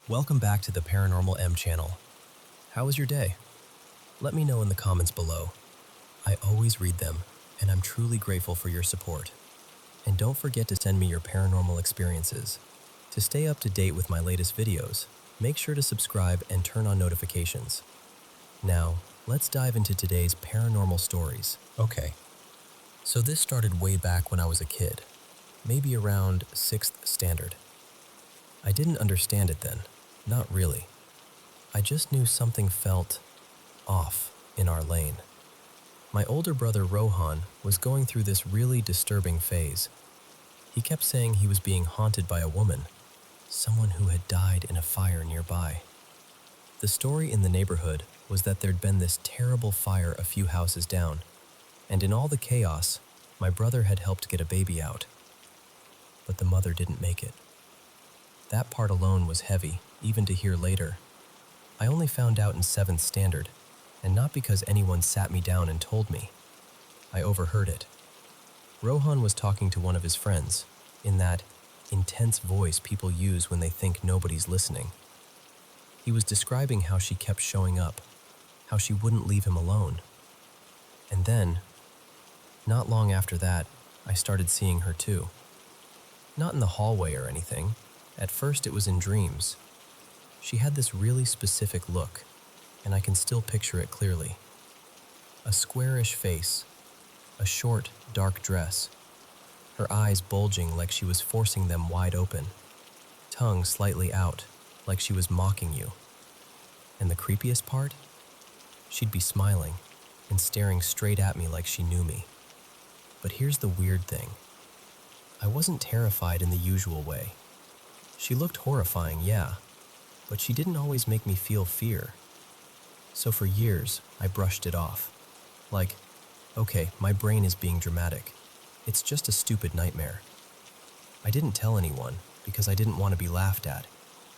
Welcome back to the Paranormal M channel. How was your day? Let me know in the comments below. I always read them, and I'm truly grateful for your support. And don't forget to send me your paranormal experiences. To stay up to date with my latest videos, make sure to subscribe and turn on notifications. Now, let's dive into today's paranormal stories. Okay, so this started way back when I was a kid, maybe around 6th standard. I didn't understand it then, not really. I just knew something felt off in our lane. My older brother Rohan was going through this really disturbing phase. He kept saying he was being haunted by a woman, someone who had died in a fire nearby. The story in the neighborhood was that there'd been this terrible fire a few houses down, and in all the chaos, my brother had helped get a baby out. But the mother didn't make it. That part alone was heavy, even to hear later. I only found out in 7th standard, and not because anyone sat me down and told me. I overheard it. Rohan was talking to one of his friends, in that intense voice people use when they think nobody's listening. He was describing how she kept showing up, how she wouldn't leave him alone. And then, not long after that, I started seeing her too. Not in the hallway or anything. At first it was in dreams. She had this really specific look, and I can still picture it clearly. A squarish face, a short, dark dress, her eyes bulging like she was forcing them wide open, tongue slightly out like she was mocking you. And the creepiest part? She'd be smiling and staring straight at me like she knew me. But here's the weird thing. I wasn't terrified in the usual way. She looked horrifying, yeah, but she didn't always make me feel fear. So for years, I brushed it off. Like, okay, my brain is being dramatic. It's just a stupid nightmare. I didn't tell anyone because I didn't want to be laughed at.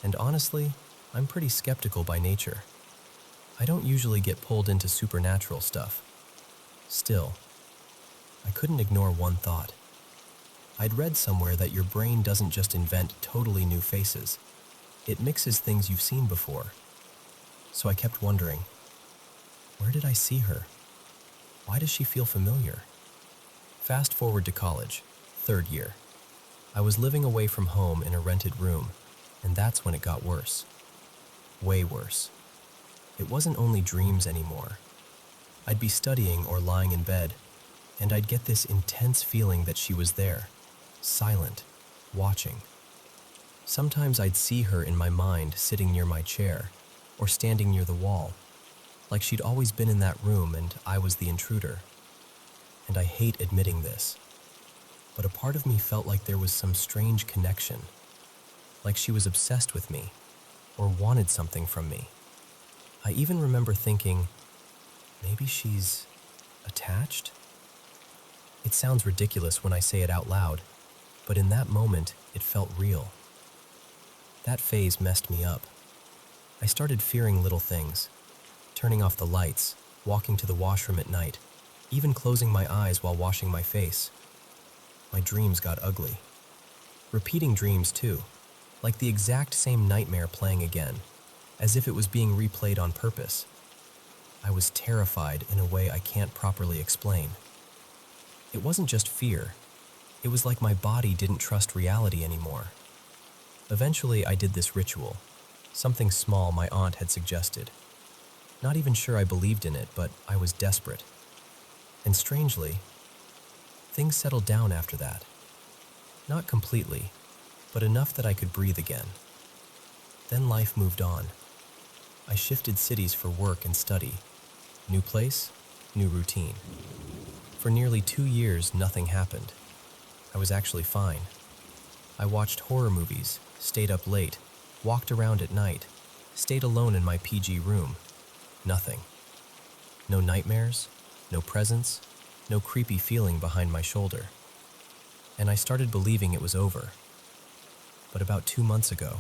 And honestly, I'm pretty skeptical by nature. I don't usually get pulled into supernatural stuff. Still, I couldn't ignore one thought. I'd read somewhere that your brain doesn't just invent totally new faces. It mixes things you've seen before. So I kept wondering, where did I see her? Why does she feel familiar? Fast forward to college, 3rd year. I was living away from home in a rented room, and that's when it got worse. Way worse. It wasn't only dreams anymore. I'd be studying or lying in bed, and I'd get this intense feeling that she was there. Silent, watching. Sometimes I'd see her in my mind sitting near my chair or standing near the wall, like she'd always been in that room and I was the intruder. And I hate admitting this, but a part of me felt like there was some strange connection, like she was obsessed with me or wanted something from me. I even remember thinking, maybe she's attached? It sounds ridiculous when I say it out loud, but in that moment, it felt real. That phase messed me up. I started fearing little things, turning off the lights, walking to the washroom at night, even closing my eyes while washing my face. My dreams got ugly. Repeating dreams too, like the exact same nightmare playing again, as if it was being replayed on purpose. I was terrified in a way I can't properly explain. It wasn't just fear. It was like my body didn't trust reality anymore. Eventually, I did this ritual, something small my aunt had suggested. Not even sure I believed in it, but I was desperate. And strangely, things settled down after that. Not completely, but enough that I could breathe again. Then life moved on. I shifted cities for work and study. New place, new routine. For nearly 2 years, nothing happened. I was actually fine. I watched horror movies, stayed up late, walked around at night, stayed alone in my PG room. Nothing. No nightmares, no presence, no creepy feeling behind my shoulder. And I started believing it was over. But about 2 months ago,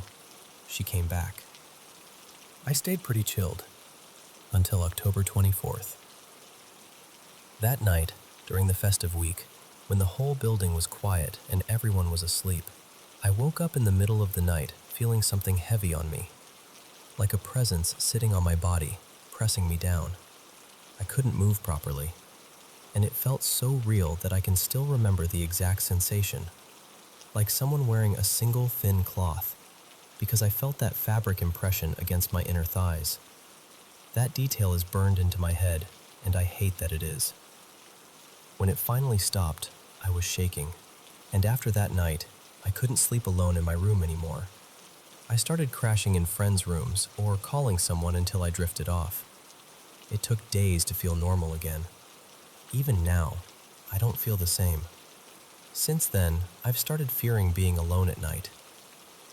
she came back. I stayed pretty chilled until October 24th. That night, during the festive week, when the whole building was quiet and everyone was asleep, I woke up in the middle of the night feeling something heavy on me, like a presence sitting on my body, pressing me down. I couldn't move properly, and it felt so real that I can still remember the exact sensation, like someone wearing a single thin cloth, because I felt that fabric impression against my inner thighs. That detail is burned into my head, and I hate that it is. When it finally stopped, I was shaking, and after that night, I couldn't sleep alone in my room anymore. I started crashing in friends' rooms or calling someone until I drifted off. It took days to feel normal again. Even now, I don't feel the same. Since then, I've started fearing being alone at night.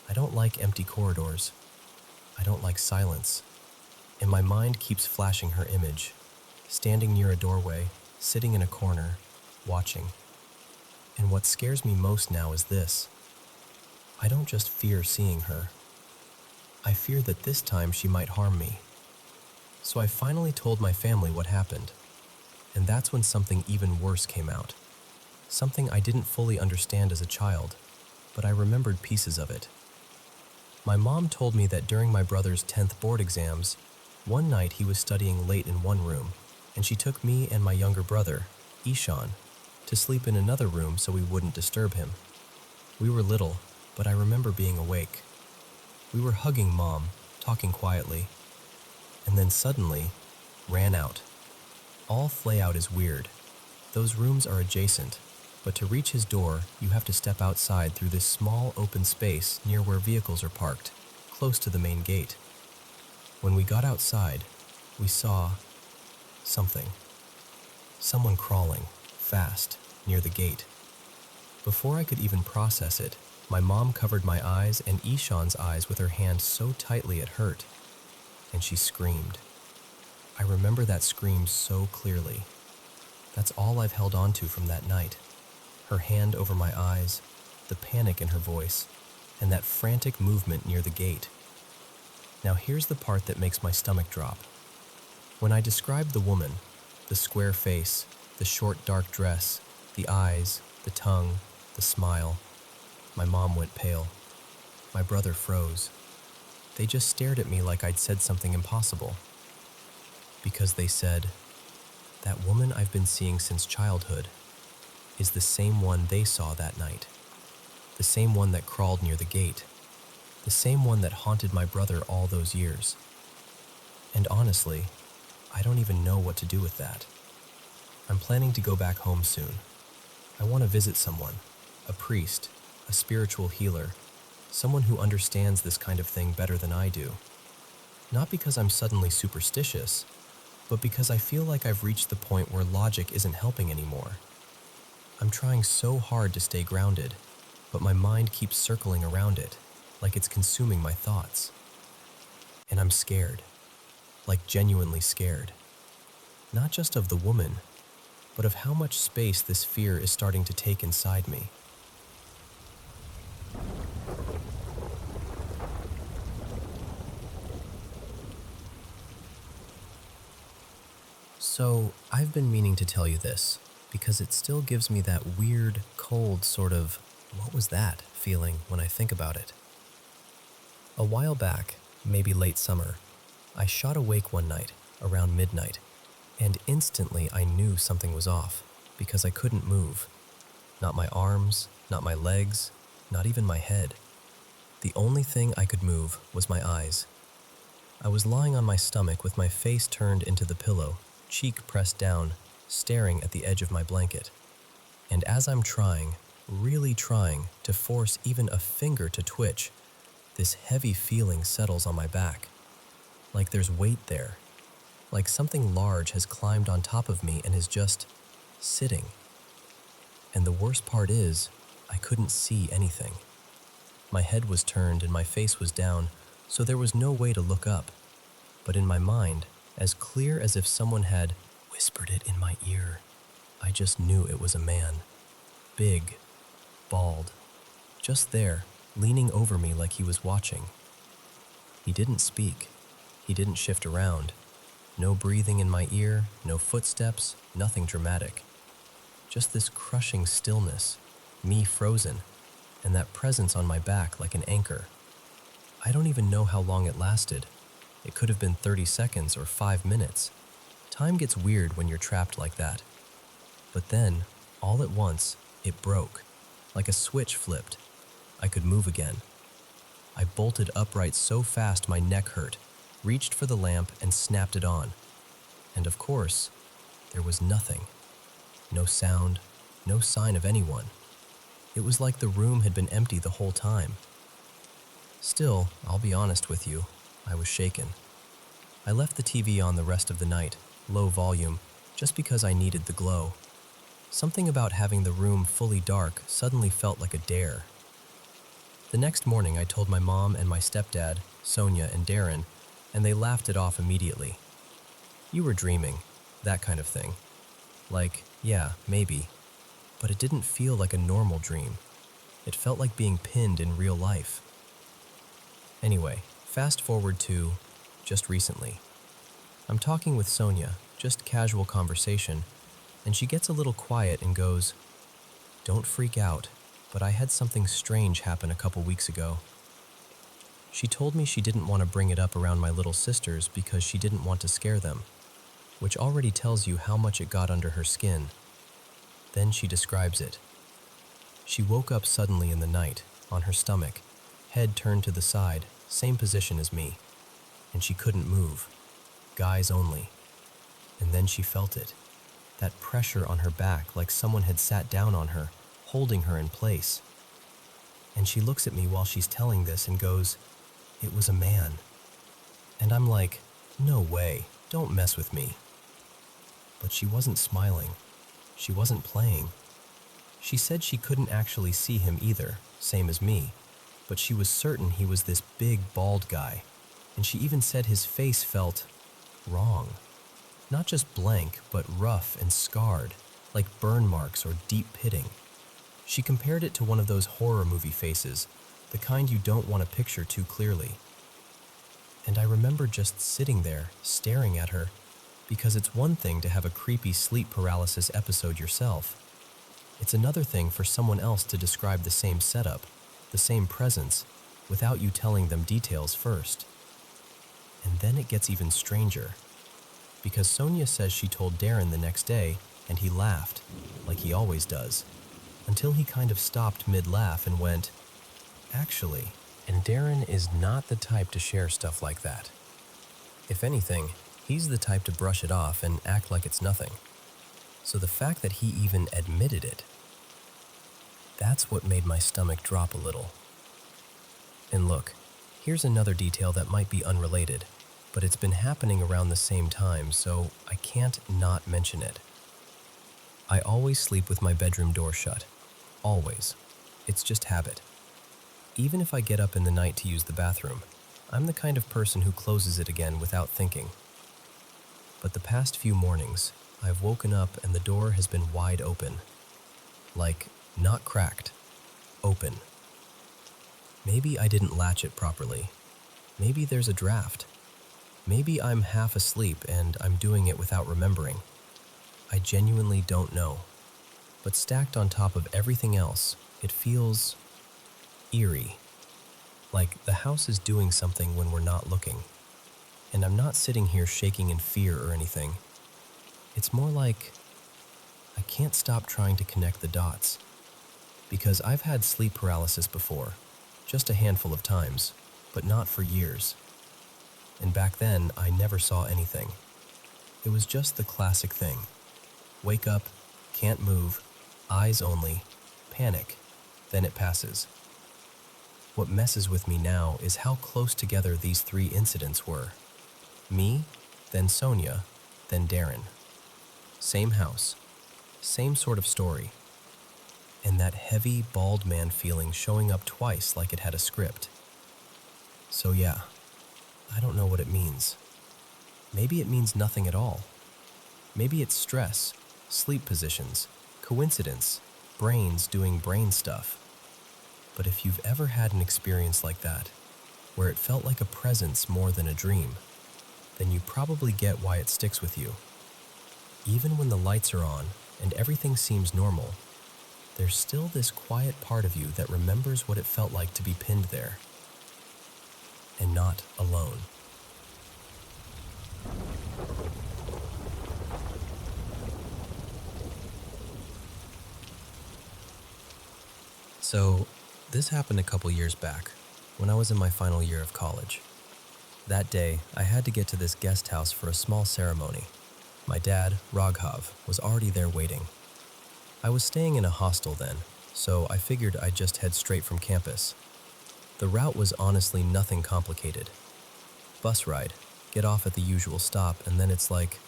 I don't like empty corridors. I don't like silence. And my mind keeps flashing her image, standing near a doorway, sitting in a corner, watching. And what scares me most now is this. I don't just fear seeing her. I fear that this time she might harm me. So I finally told my family what happened. And that's when something even worse came out. Something I didn't fully understand as a child, but I remembered pieces of it. My mom told me that during my brother's 10th board exams, one night he was studying late in one room, and she took me and my younger brother, Ishan, to sleep in another room so we wouldn't disturb him. We were little, but I remember being awake. We were hugging Mom, talking quietly, and then suddenly ran out. All flay-out is weird. Those rooms are adjacent, but to reach his door, you have to step outside through this small open space near where vehicles are parked, close to the main gate. When we got outside, we saw something. Someone crawling, fast, near the gate. Before I could even process it, my mom covered my eyes and Ishan's eyes with her hand so tightly it hurt, and she screamed. I remember that scream so clearly. That's all I've held on to from that night. Her hand over my eyes, the panic in her voice, and that frantic movement near the gate. Now here's the part that makes my stomach drop. When I described the woman, the square face, the short dark dress, the eyes, the tongue, the smile, my mom went pale. My brother froze. They just stared at me like I'd said something impossible. Because they said, that woman I've been seeing since childhood is the same one they saw that night. The same one that crawled near the gate. The same one that haunted my brother all those years. And honestly, I don't even know what to do with that. I'm planning to go back home soon. I want to visit someone, a priest, a spiritual healer, someone who understands this kind of thing better than I do. Not because I'm suddenly superstitious, but because I feel like I've reached the point where logic isn't helping anymore. I'm trying so hard to stay grounded, but my mind keeps circling around it, like it's consuming my thoughts. And I'm scared, like genuinely scared. Not just of the woman, but of how much space this fear is starting to take inside me. So, I've been meaning to tell you this, because it still gives me that weird, cold sort of, what was that, feeling when I think about it. A while back, maybe late summer, I shot awake one night, around midnight, and instantly I knew something was off, because I couldn't move. Not my arms, not my legs, not even my head. The only thing I could move was my eyes. I was lying on my stomach with my face turned into the pillow, cheek pressed down, staring at the edge of my blanket. And as I'm trying, really trying, to force even a finger to twitch, this heavy feeling settles on my back. Like there's weight there. Like something large has climbed on top of me and is just sitting. And the worst part is, I couldn't see anything. My head was turned and my face was down, so there was no way to look up. But in my mind, as clear as if someone had whispered it in my ear, I just knew it was a man. Big, bald, just there, leaning over me like he was watching. He didn't speak. He didn't shift around. No breathing in my ear, no footsteps, nothing dramatic. Just this crushing stillness, me frozen, and that presence on my back like an anchor. I don't even know how long it lasted, It could have been 30 seconds or 5 minutes. Time gets weird when you're trapped like that. But then, all at once, it broke. Like a switch flipped. I could move again. I bolted upright so fast my neck hurt, reached for the lamp and snapped it on. And of course, there was nothing. No sound, no sign of anyone. It was like the room had been empty the whole time. Still, I'll be honest with you, I was shaken. I left the TV on the rest of the night, low volume, just because I needed the glow. Something about having the room fully dark suddenly felt like a dare. The next morning I told my mom and my stepdad, Sonia and Darren, and they laughed it off immediately. You were dreaming, that kind of thing. Like, yeah, maybe. But it didn't feel like a normal dream. It felt like being pinned in real life. Anyway, fast forward to just recently. I'm talking with Sonia, just casual conversation, and she gets a little quiet and goes, "Don't freak out, but I had something strange happen a couple weeks ago." She told me she didn't want to bring it up around my little sisters because she didn't want to scare them, which already tells you how much it got under her skin. Then she describes it. She woke up suddenly in the night, on her stomach, head turned to the side, same position as me, and she couldn't move. Guys only. And then she felt it. That pressure on her back like someone had sat down on her, holding her in place. And she looks at me while she's telling this and goes, "It was a man." And I'm like, "No way, don't mess with me." But she wasn't smiling. She wasn't playing. She said she couldn't actually see him either, same as me, but she was certain he was this big, bald guy, and she even said his face felt wrong. Not just blank, but rough and scarred, like burn marks or deep pitting. She compared it to one of those horror movie faces, the kind you don't want to picture too clearly. And I remember just sitting there, staring at her, because it's one thing to have a creepy sleep paralysis episode yourself. It's another thing for someone else to describe the same setup, the same presence, without you telling them details first. And then it gets even stranger. Because Sonia says she told Darren the next day, and he laughed, like he always does, until he kind of stopped mid-laugh and went, "Actually," and Darren is not the type to share stuff like that. If anything, he's the type to brush it off and act like it's nothing. So the fact that he even admitted it, that's what made my stomach drop a little. And look, here's another detail that might be unrelated, but it's been happening around the same time, so I can't not mention it. I always sleep with my bedroom door shut. Always. It's just habit. Even if I get up in the night to use the bathroom, I'm the kind of person who closes it again without thinking. But the past few mornings, I've woken up and the door has been wide open. Like, not cracked. Open. Maybe I didn't latch it properly. Maybe there's a draft. Maybe I'm half asleep and I'm doing it without remembering. I genuinely don't know. But stacked on top of everything else, it feels eerie. Like the house is doing something when we're not looking. And I'm not sitting here shaking in fear or anything. It's more like I can't stop trying to connect the dots. Because I've had sleep paralysis before, just a handful of times, but not for years. And back then, I never saw anything. It was just the classic thing. Wake up, can't move, eyes only, panic, then it passes. What messes with me now is how close together these three incidents were. Me, then Sonia, then Darren. Same house, same sort of story. And that heavy, bald man feeling showing up twice like it had a script. So yeah, I don't know what it means. Maybe it means nothing at all. Maybe it's stress, sleep positions, coincidence, brains doing brain stuff. But if you've ever had an experience like that, where it felt like a presence more than a dream, then you probably get why it sticks with you. Even when the lights are on and everything seems normal, there's still this quiet part of you that remembers what it felt like to be pinned there. And not alone. So, this happened a couple years back, when I was in my final year of college. That day, I had to get to this guest house for a small ceremony. My dad, Raghav, was already there waiting. I was staying in a hostel then, so I figured I'd just head straight from campus. The route was honestly nothing complicated. Bus ride, get off at the usual stop, and then it's like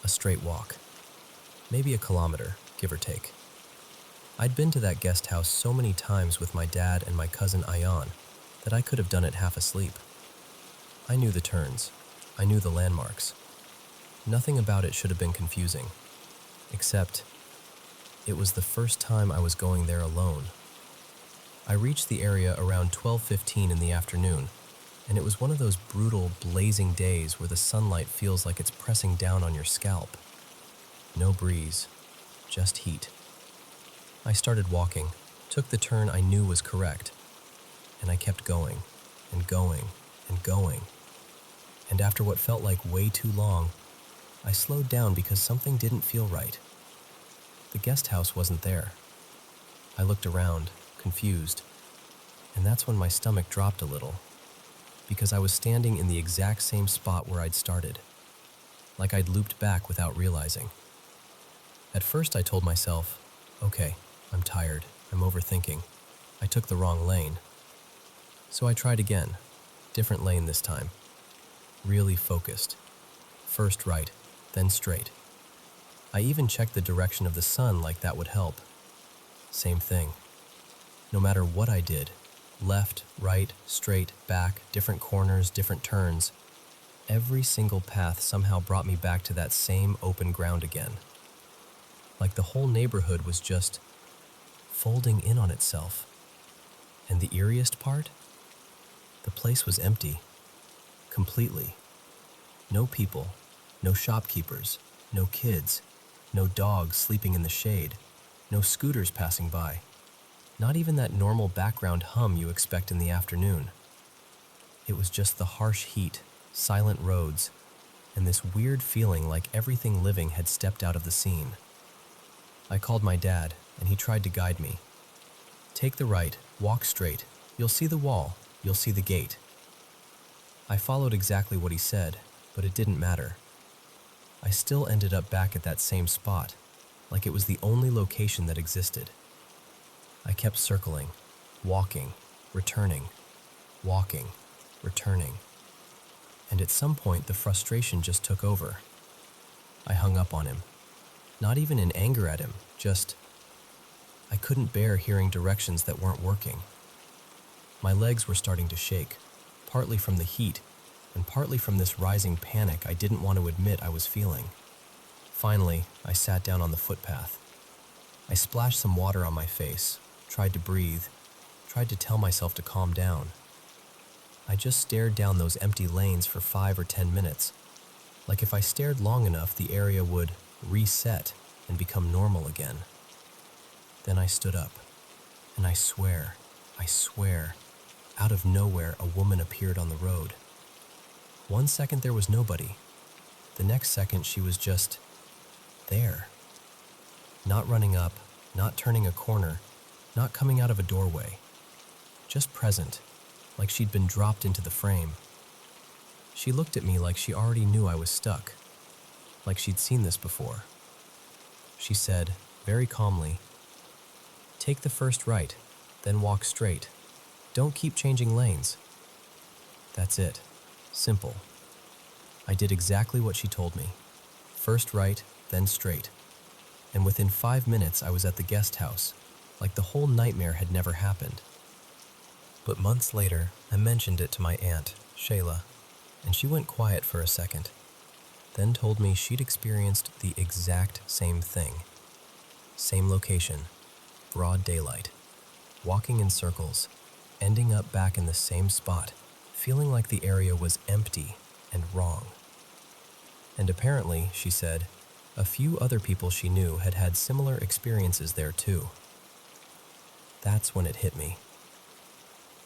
a straight walk. Maybe a kilometer, give or take. I'd been to that guest house so many times with my dad and my cousin Ayan that I could have done it half asleep. I knew the turns. I knew the landmarks. Nothing about it should have been confusing, except it was the first time I was going there alone. I reached the area around 12:15 in the afternoon, and it was one of those brutal, blazing days where the sunlight feels like it's pressing down on your scalp. No breeze, just heat. I started walking, took the turn I knew was correct, and I kept going, and going, and going. And after what felt like way too long, I slowed down because something didn't feel right. The guest house wasn't there. I looked around, confused, and that's when my stomach dropped a little, because I was standing in the exact same spot where I'd started, like I'd looped back without realizing. At first I told myself, okay, I'm tired, I'm overthinking, I took the wrong lane. So I tried again, different lane this time, really focused. First right, then straight. I even checked the direction of the sun like that would help. Same thing. No matter what I did, left, right, straight, back, different corners, different turns, every single path somehow brought me back to that same open ground again. Like the whole neighborhood was just folding in on itself. And the eeriest part? The place was empty. Completely. No people, no shopkeepers, no kids, no dogs sleeping in the shade, no scooters passing by. Not even that normal background hum you expect in the afternoon. It was just the harsh heat, silent roads, and this weird feeling like everything living had stepped out of the scene. I called my dad, and he tried to guide me. Take the right, walk straight, you'll see the wall, you'll see the gate. I followed exactly what he said, but it didn't matter. I still ended up back at that same spot, like it was the only location that existed. I kept circling, walking, returning, walking, returning. And at some point, the frustration just took over. I hung up on him. Not even in anger at him, just I couldn't bear hearing directions that weren't working. My legs were starting to shake, partly from the heat and partly from this rising panic I didn't want to admit I was feeling. Finally, I sat down on the footpath. I splashed some water on my face, tried to breathe, tried to tell myself to calm down. I just stared down those empty lanes for 5 or 10 minutes, like if I stared long enough the area would reset and become normal again. Then I stood up, and I swear, out of nowhere a woman appeared on the road. 1 second there was nobody. The next second she was just there. Not running up, not turning a corner, not coming out of a doorway. Just present, like she'd been dropped into the frame. She looked at me like she already knew I was stuck, like she'd seen this before. She said, very calmly, "Take the first right, then walk straight. Don't keep changing lanes." That's it. Simple. I did exactly what she told me. First right, then straight. And within 5 minutes I was at the guest house, like the whole nightmare had never happened. But months later, I mentioned it to my aunt, Shayla, and she went quiet for a second, then told me she'd experienced the exact same thing. Same location, broad daylight, walking in circles, ending up back in the same spot, feeling like the area was empty and wrong. And apparently, she said, a few other people she knew had had similar experiences there too. That's when it hit me.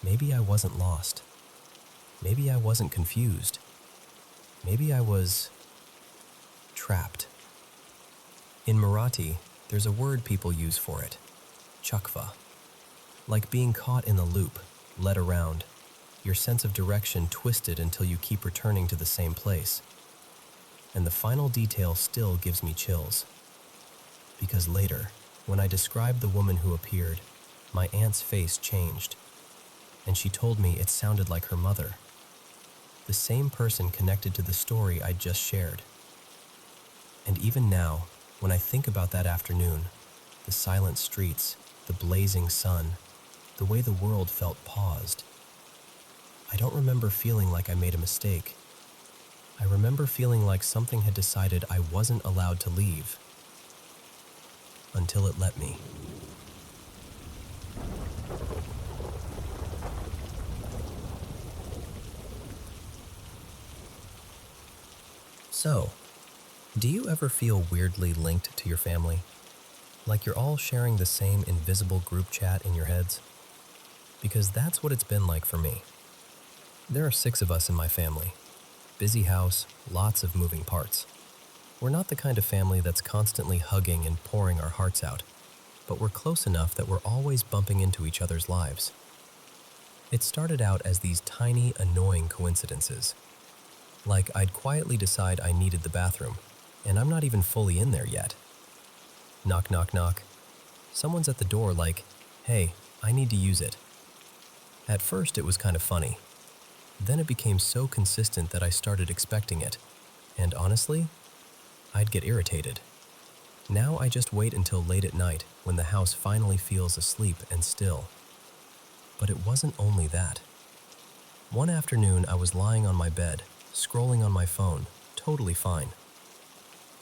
Maybe I wasn't lost. Maybe I wasn't confused. Maybe I was trapped. In Marathi, there's a word people use for it, chakva. Like being caught in the loop, led around, your sense of direction twisted until you keep returning to the same place. And the final detail still gives me chills. Because later, when I described the woman who appeared, my aunt's face changed, and she told me it sounded like her mother, the same person connected to the story I just shared. And even now, when I think about that afternoon, the silent streets, the blazing sun, the way the world felt paused, I don't remember feeling like I made a mistake. I remember feeling like something had decided I wasn't allowed to leave. Until it let me. So, do you ever feel weirdly linked to your family? Like you're all sharing the same invisible group chat in your heads? Because that's what it's been like for me. There are 6 of us in my family. Busy house, lots of moving parts. We're not the kind of family that's constantly hugging and pouring our hearts out, but we're close enough that we're always bumping into each other's lives. It started out as these tiny, annoying coincidences. Like I'd quietly decide I needed the bathroom, and I'm not even fully in there yet. Knock, knock, knock. Someone's at the door like, "Hey, I need to use it." At first it was kind of funny. Then it became so consistent that I started expecting it, and honestly, I'd get irritated. Now I just wait until late at night when the house finally feels asleep and still. But it wasn't only that. One afternoon I was lying on my bed, scrolling on my phone, totally fine.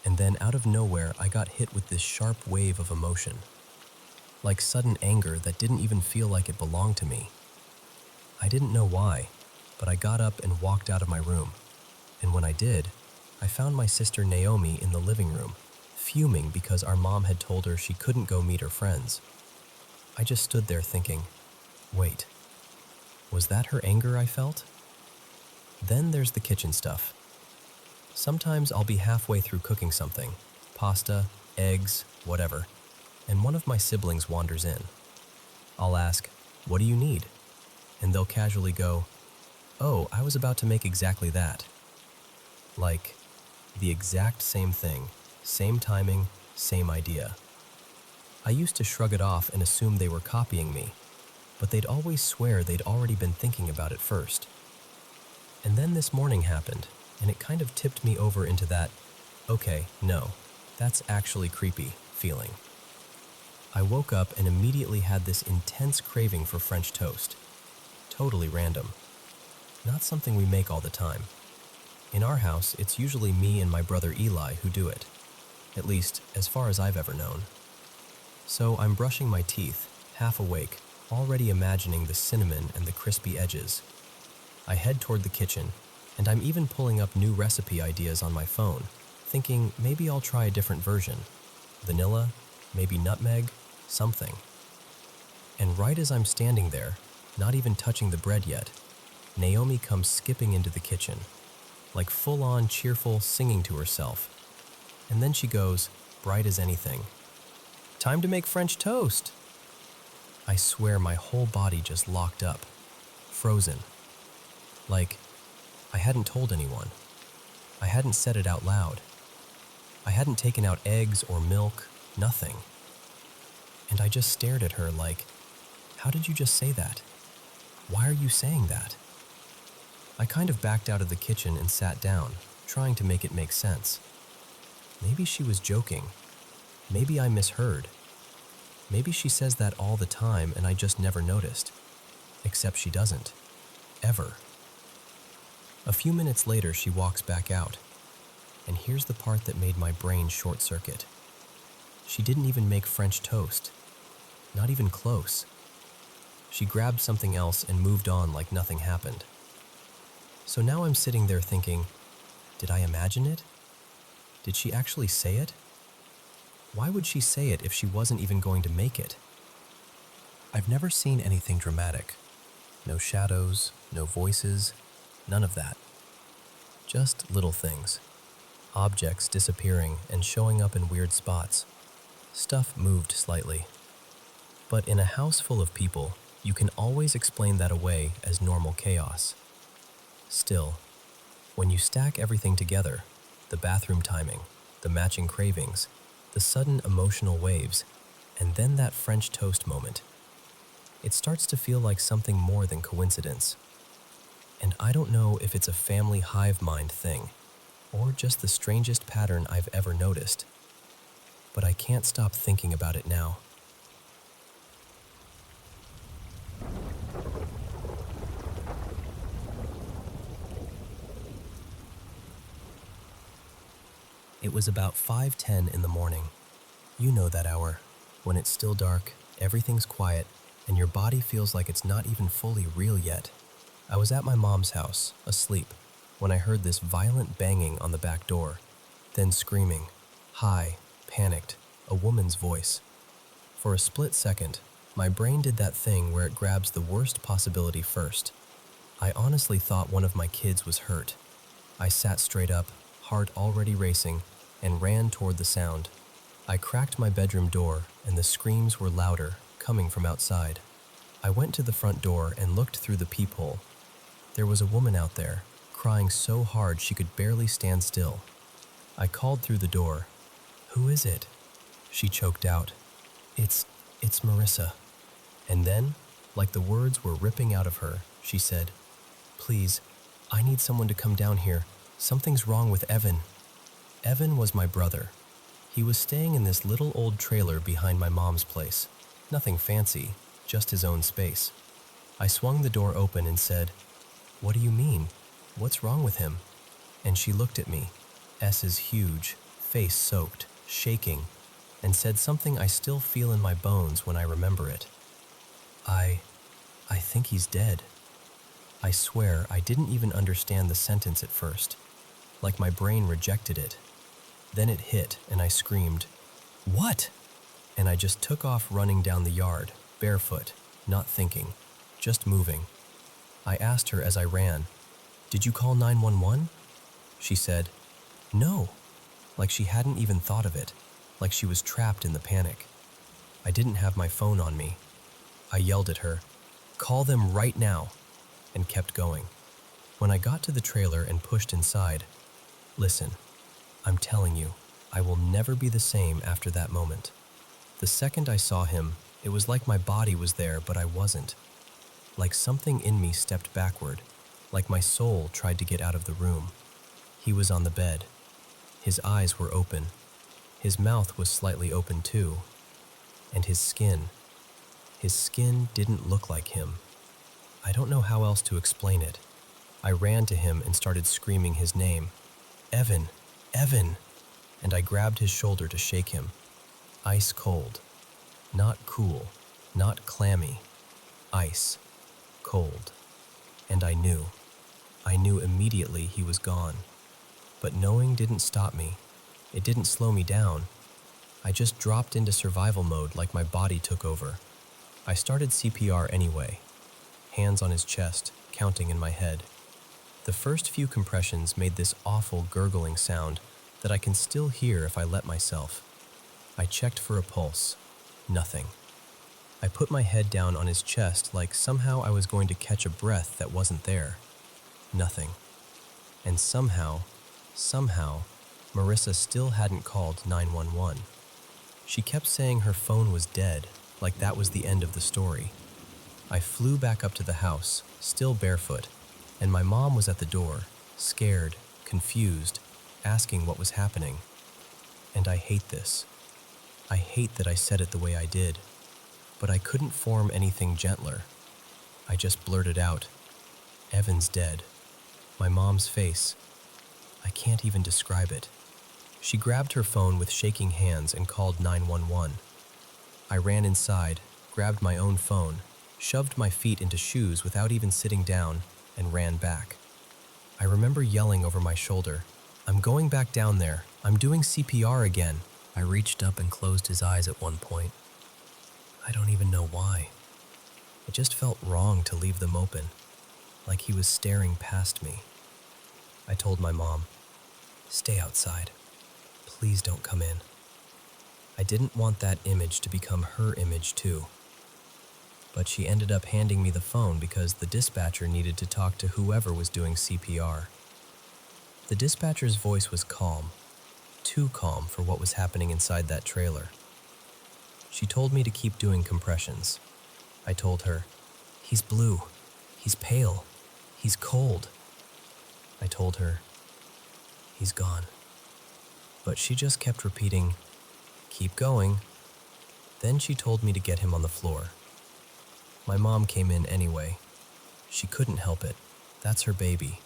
And then out of nowhere I got hit with this sharp wave of emotion. Like sudden anger that didn't even feel like it belonged to me. I didn't know why, but I got up and walked out of my room. And when I did, I found my sister Naomi in the living room, fuming because our mom had told her she couldn't go meet her friends. I just stood there thinking, wait, was that her anger I felt? Then there's the kitchen stuff. Sometimes I'll be halfway through cooking something, pasta, eggs, whatever, and one of my siblings wanders in. I'll ask, "What do you need?" And they'll casually go, "Oh, I was about to make exactly that." Like, the exact same thing, same timing, same idea. I used to shrug it off and assume they were copying me, but they'd always swear they'd already been thinking about it first. And then this morning happened, and it kind of tipped me over into that, okay, no, that's actually creepy feeling. I woke up and immediately had this intense craving for French toast. Totally random. Not something we make all the time. In our house, it's usually me and my brother Eli who do it, at least as far as I've ever known. So I'm brushing my teeth, half awake, already imagining the cinnamon and the crispy edges. I head toward the kitchen, and I'm even pulling up new recipe ideas on my phone, thinking maybe I'll try a different version. Vanilla, maybe nutmeg, something. And right as I'm standing there, not even touching the bread yet, Naomi comes skipping into the kitchen, like full-on cheerful singing to herself. And then she goes, bright as anything, "Time to make French toast!" I swear my whole body just locked up, frozen. Like, I hadn't told anyone. I hadn't said it out loud. I hadn't taken out eggs or milk, nothing. And I just stared at her like, how did you just say that? Why are you saying that? I kind of backed out of the kitchen and sat down, trying to make it make sense. Maybe she was joking. Maybe I misheard. Maybe she says that all the time and I just never noticed. Except she doesn't. Ever. A few minutes later, she walks back out. And here's the part that made my brain short-circuit. She didn't even make French toast. Not even close. She grabbed something else and moved on like nothing happened. So now I'm sitting there thinking, did I imagine it? Did she actually say it? Why would she say it if she wasn't even going to make it? I've never seen anything dramatic. No shadows, no voices, none of that. Just little things. Objects disappearing and showing up in weird spots. Stuff moved slightly. But in a house full of people, you can always explain that away as normal chaos. Still, when you stack everything together, the bathroom timing, the matching cravings, the sudden emotional waves, and then that French toast moment, it starts to feel like something more than coincidence. And I don't know if it's a family hive mind thing, or just the strangest pattern I've ever noticed, but I can't stop thinking about it now. It was about 5:10 in the morning. You know that hour, when it's still dark, everything's quiet, and your body feels like it's not even fully real yet. I was at my mom's house, asleep, when I heard this violent banging on the back door, then screaming, high, panicked, a woman's voice. For a split second, my brain did that thing where it grabs the worst possibility first. I honestly thought one of my kids was hurt. I sat straight up, heart already racing, and ran toward the sound. I cracked my bedroom door, and the screams were louder, coming from outside. I went to the front door and looked through the peephole. There was a woman out there, crying so hard she could barely stand still. I called through the door. "Who is it?" She choked out. It's Marissa." And then, like the words were ripping out of her, she said, "Please, I need someone to come down here. Something's wrong with Evan." Evan was my brother. He was staying in this little old trailer behind my mom's place. Nothing fancy, just his own space. I swung the door open and said, "What do you mean? What's wrong with him?" And she looked at me, S's huge, face soaked, shaking, and said something I still feel in my bones when I remember it. I think he's dead." I swear I didn't even understand the sentence at first, like my brain rejected it. Then it hit and I screamed, "What?" And I just took off running down the yard, barefoot, not thinking, just moving. I asked her as I ran, "Did you call 911?" She said, "No," like she hadn't even thought of it, like she was trapped in the panic. I didn't have my phone on me. I yelled at her, "Call them right now," and kept going. When I got to the trailer and pushed inside, listen, I'm telling you, I will never be the same after that moment. The second I saw him, it was like my body was there, but I wasn't. Like something in me stepped backward, like my soul tried to get out of the room. He was on the bed. His eyes were open. His mouth was slightly open too. And his skin didn't look like him. I don't know how else to explain it. I ran to him and started screaming his name. "Evan, Evan!" And I grabbed his shoulder to shake him. Ice cold. Not cool, not clammy. Ice. Cold. And I knew immediately he was gone. But knowing didn't stop me. It didn't slow me down. I just dropped into survival mode like my body took over. I started CPR anyway. Hands on his chest, counting in my head. The first few compressions made this awful gurgling sound that I can still hear if I let myself. I checked for a pulse. Nothing. I put my head down on his chest like somehow I was going to catch a breath that wasn't there. Nothing. And somehow, Marissa still hadn't called 911. She kept saying her phone was dead, like that was the end of the story. I flew back up to the house, still barefoot, and my mom was at the door, scared, confused, asking what was happening. And I hate this. I hate that I said it the way I did, but I couldn't form anything gentler. I just blurted out, "Evan's dead." My mom's face, I can't even describe it. She grabbed her phone with shaking hands and called 911. I ran inside, grabbed my own phone, shoved my feet into shoes without even sitting down, and ran back. I remember yelling over my shoulder, "I'm going back down there. I'm doing CPR again." I reached up and closed his eyes at one point. I don't even know why. It just felt wrong to leave them open, like he was staring past me. I told my mom, "Stay outside. Please don't come in." I didn't want that image to become her image too. but she ended up handing me the phone because the dispatcher needed to talk to whoever was doing CPR. The dispatcher's voice was calm, too calm for what was happening inside that trailer. She told me to keep doing compressions. I told her, "He's blue, he's pale, he's cold." I told her, "He's gone." But she just kept repeating, "Keep going." Then she told me to get him on the floor. My mom came in anyway. She couldn't help it. That's her baby.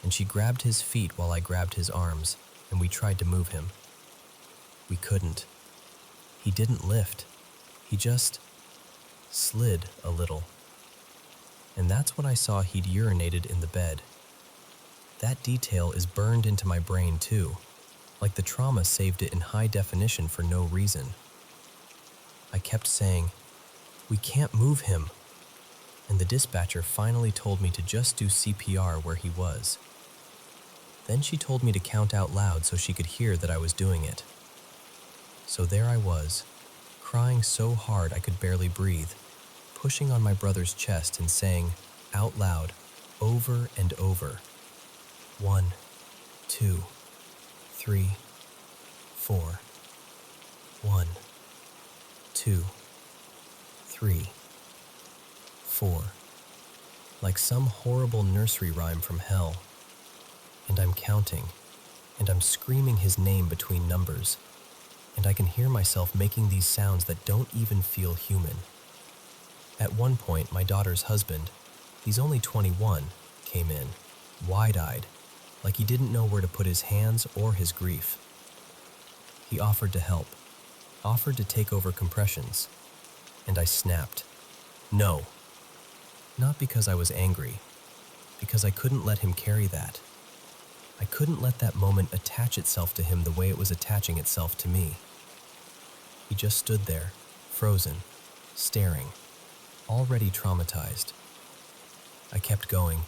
And she grabbed his feet while I grabbed his arms, and we tried to move him. We couldn't. He didn't lift. He just slid a little. And that's when I saw he'd urinated in the bed. That detail is burned into my brain too, like the trauma saved it in high definition for no reason. I kept saying, "We can't move him." And the dispatcher finally told me to just do CPR where he was. Then she told me to count out loud so she could hear that I was doing it. So there I was, crying so hard I could barely breathe, pushing on my brother's chest and saying, out loud, over and over, 1, 2, 3, 4. 1, 2, 3, 4. Like some horrible nursery rhyme from hell. And I'm counting, and I'm screaming his name between numbers, and I can hear myself making these sounds that don't even feel human. At one point, my daughter's husband, he's only 21, came in, wide-eyed, like he didn't know where to put his hands or his grief. He offered to help, offered to take over compressions, and I snapped. No. Not because I was angry, because I couldn't let him carry that. I couldn't let that moment attach itself to him the way it was attaching itself to me. He just stood there, frozen, staring, already traumatized. I kept going.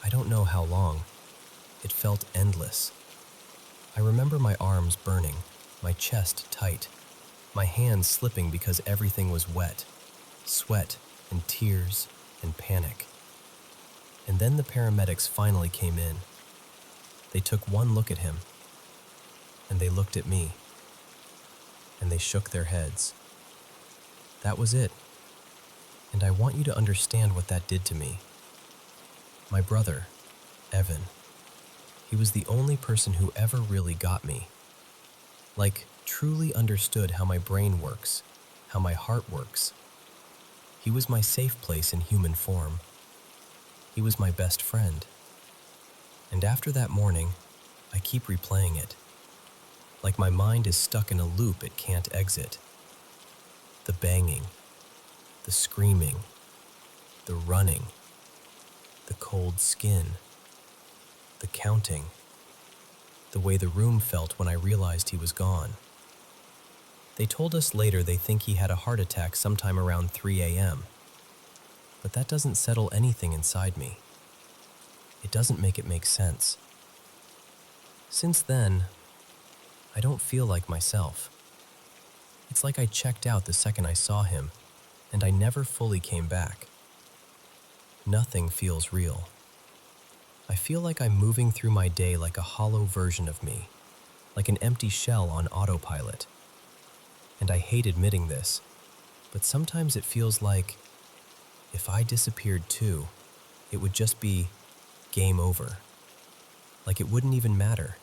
I don't know how long. It felt endless. I remember my arms burning, my chest tight, my hands slipping because everything was wet, sweat and tears and panic. And then the paramedics finally came in. They took one look at him, and they looked at me, and they shook their heads. That was it. And I want you to understand what that did to me. My brother, Evan, he was the only person who ever really got me. Like, truly understood how my brain works, how my heart works. He was my safe place in human form. He was my best friend. And after that morning, I keep replaying it. Like my mind is stuck in a loop it can't exit. The banging, the screaming, the running, the cold skin, the counting, the way the room felt when I realized he was gone. They told us later they think he had a heart attack sometime around 3 a.m. But that doesn't settle anything inside me. It doesn't make it make sense. Since then, I don't feel like myself. It's like I checked out the second I saw him, and I never fully came back. Nothing feels real. I feel like I'm moving through my day like a hollow version of me, like an empty shell on autopilot. And I hate admitting this, but sometimes it feels like if I disappeared too, it would just be game over. Like it wouldn't even matter.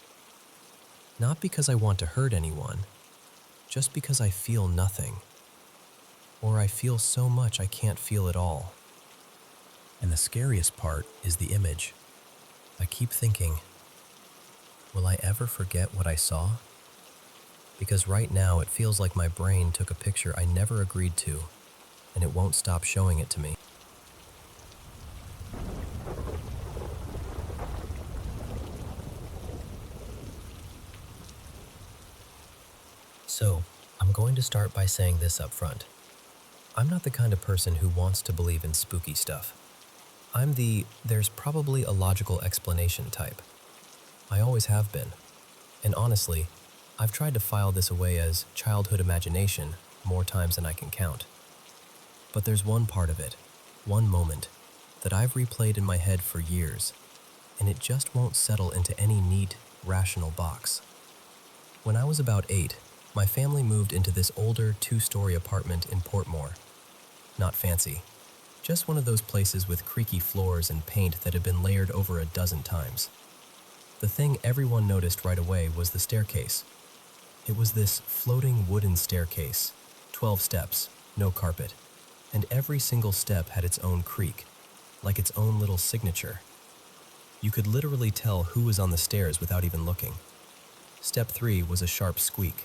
Not because I want to hurt anyone, just because I feel nothing. Or I feel so much I can't feel at all. And the scariest part is the image. I keep thinking, will I ever forget what I saw? Because right now it feels like my brain took a picture I never agreed to, and it won't stop showing it to me. So, I'm going to start by saying this up front. I'm not the kind of person who wants to believe in spooky stuff. I'm the there's probably a logical explanation type. I always have been. And honestly, I've tried to file this away as childhood imagination more times than I can count. But there's one part of it, one moment, that I've replayed in my head for years, and it just won't settle into any neat, rational box. When I was about 8, my family moved into this older 2-story apartment in Portmore. Not fancy, just one of those places with creaky floors and paint that had been layered over a dozen times. The thing everyone noticed right away was the staircase. It was this floating wooden staircase, 12 steps, no carpet, and every single step had its own creak, like its own little signature. You could literally tell who was on the stairs without even looking. Step 3 was a sharp squeak.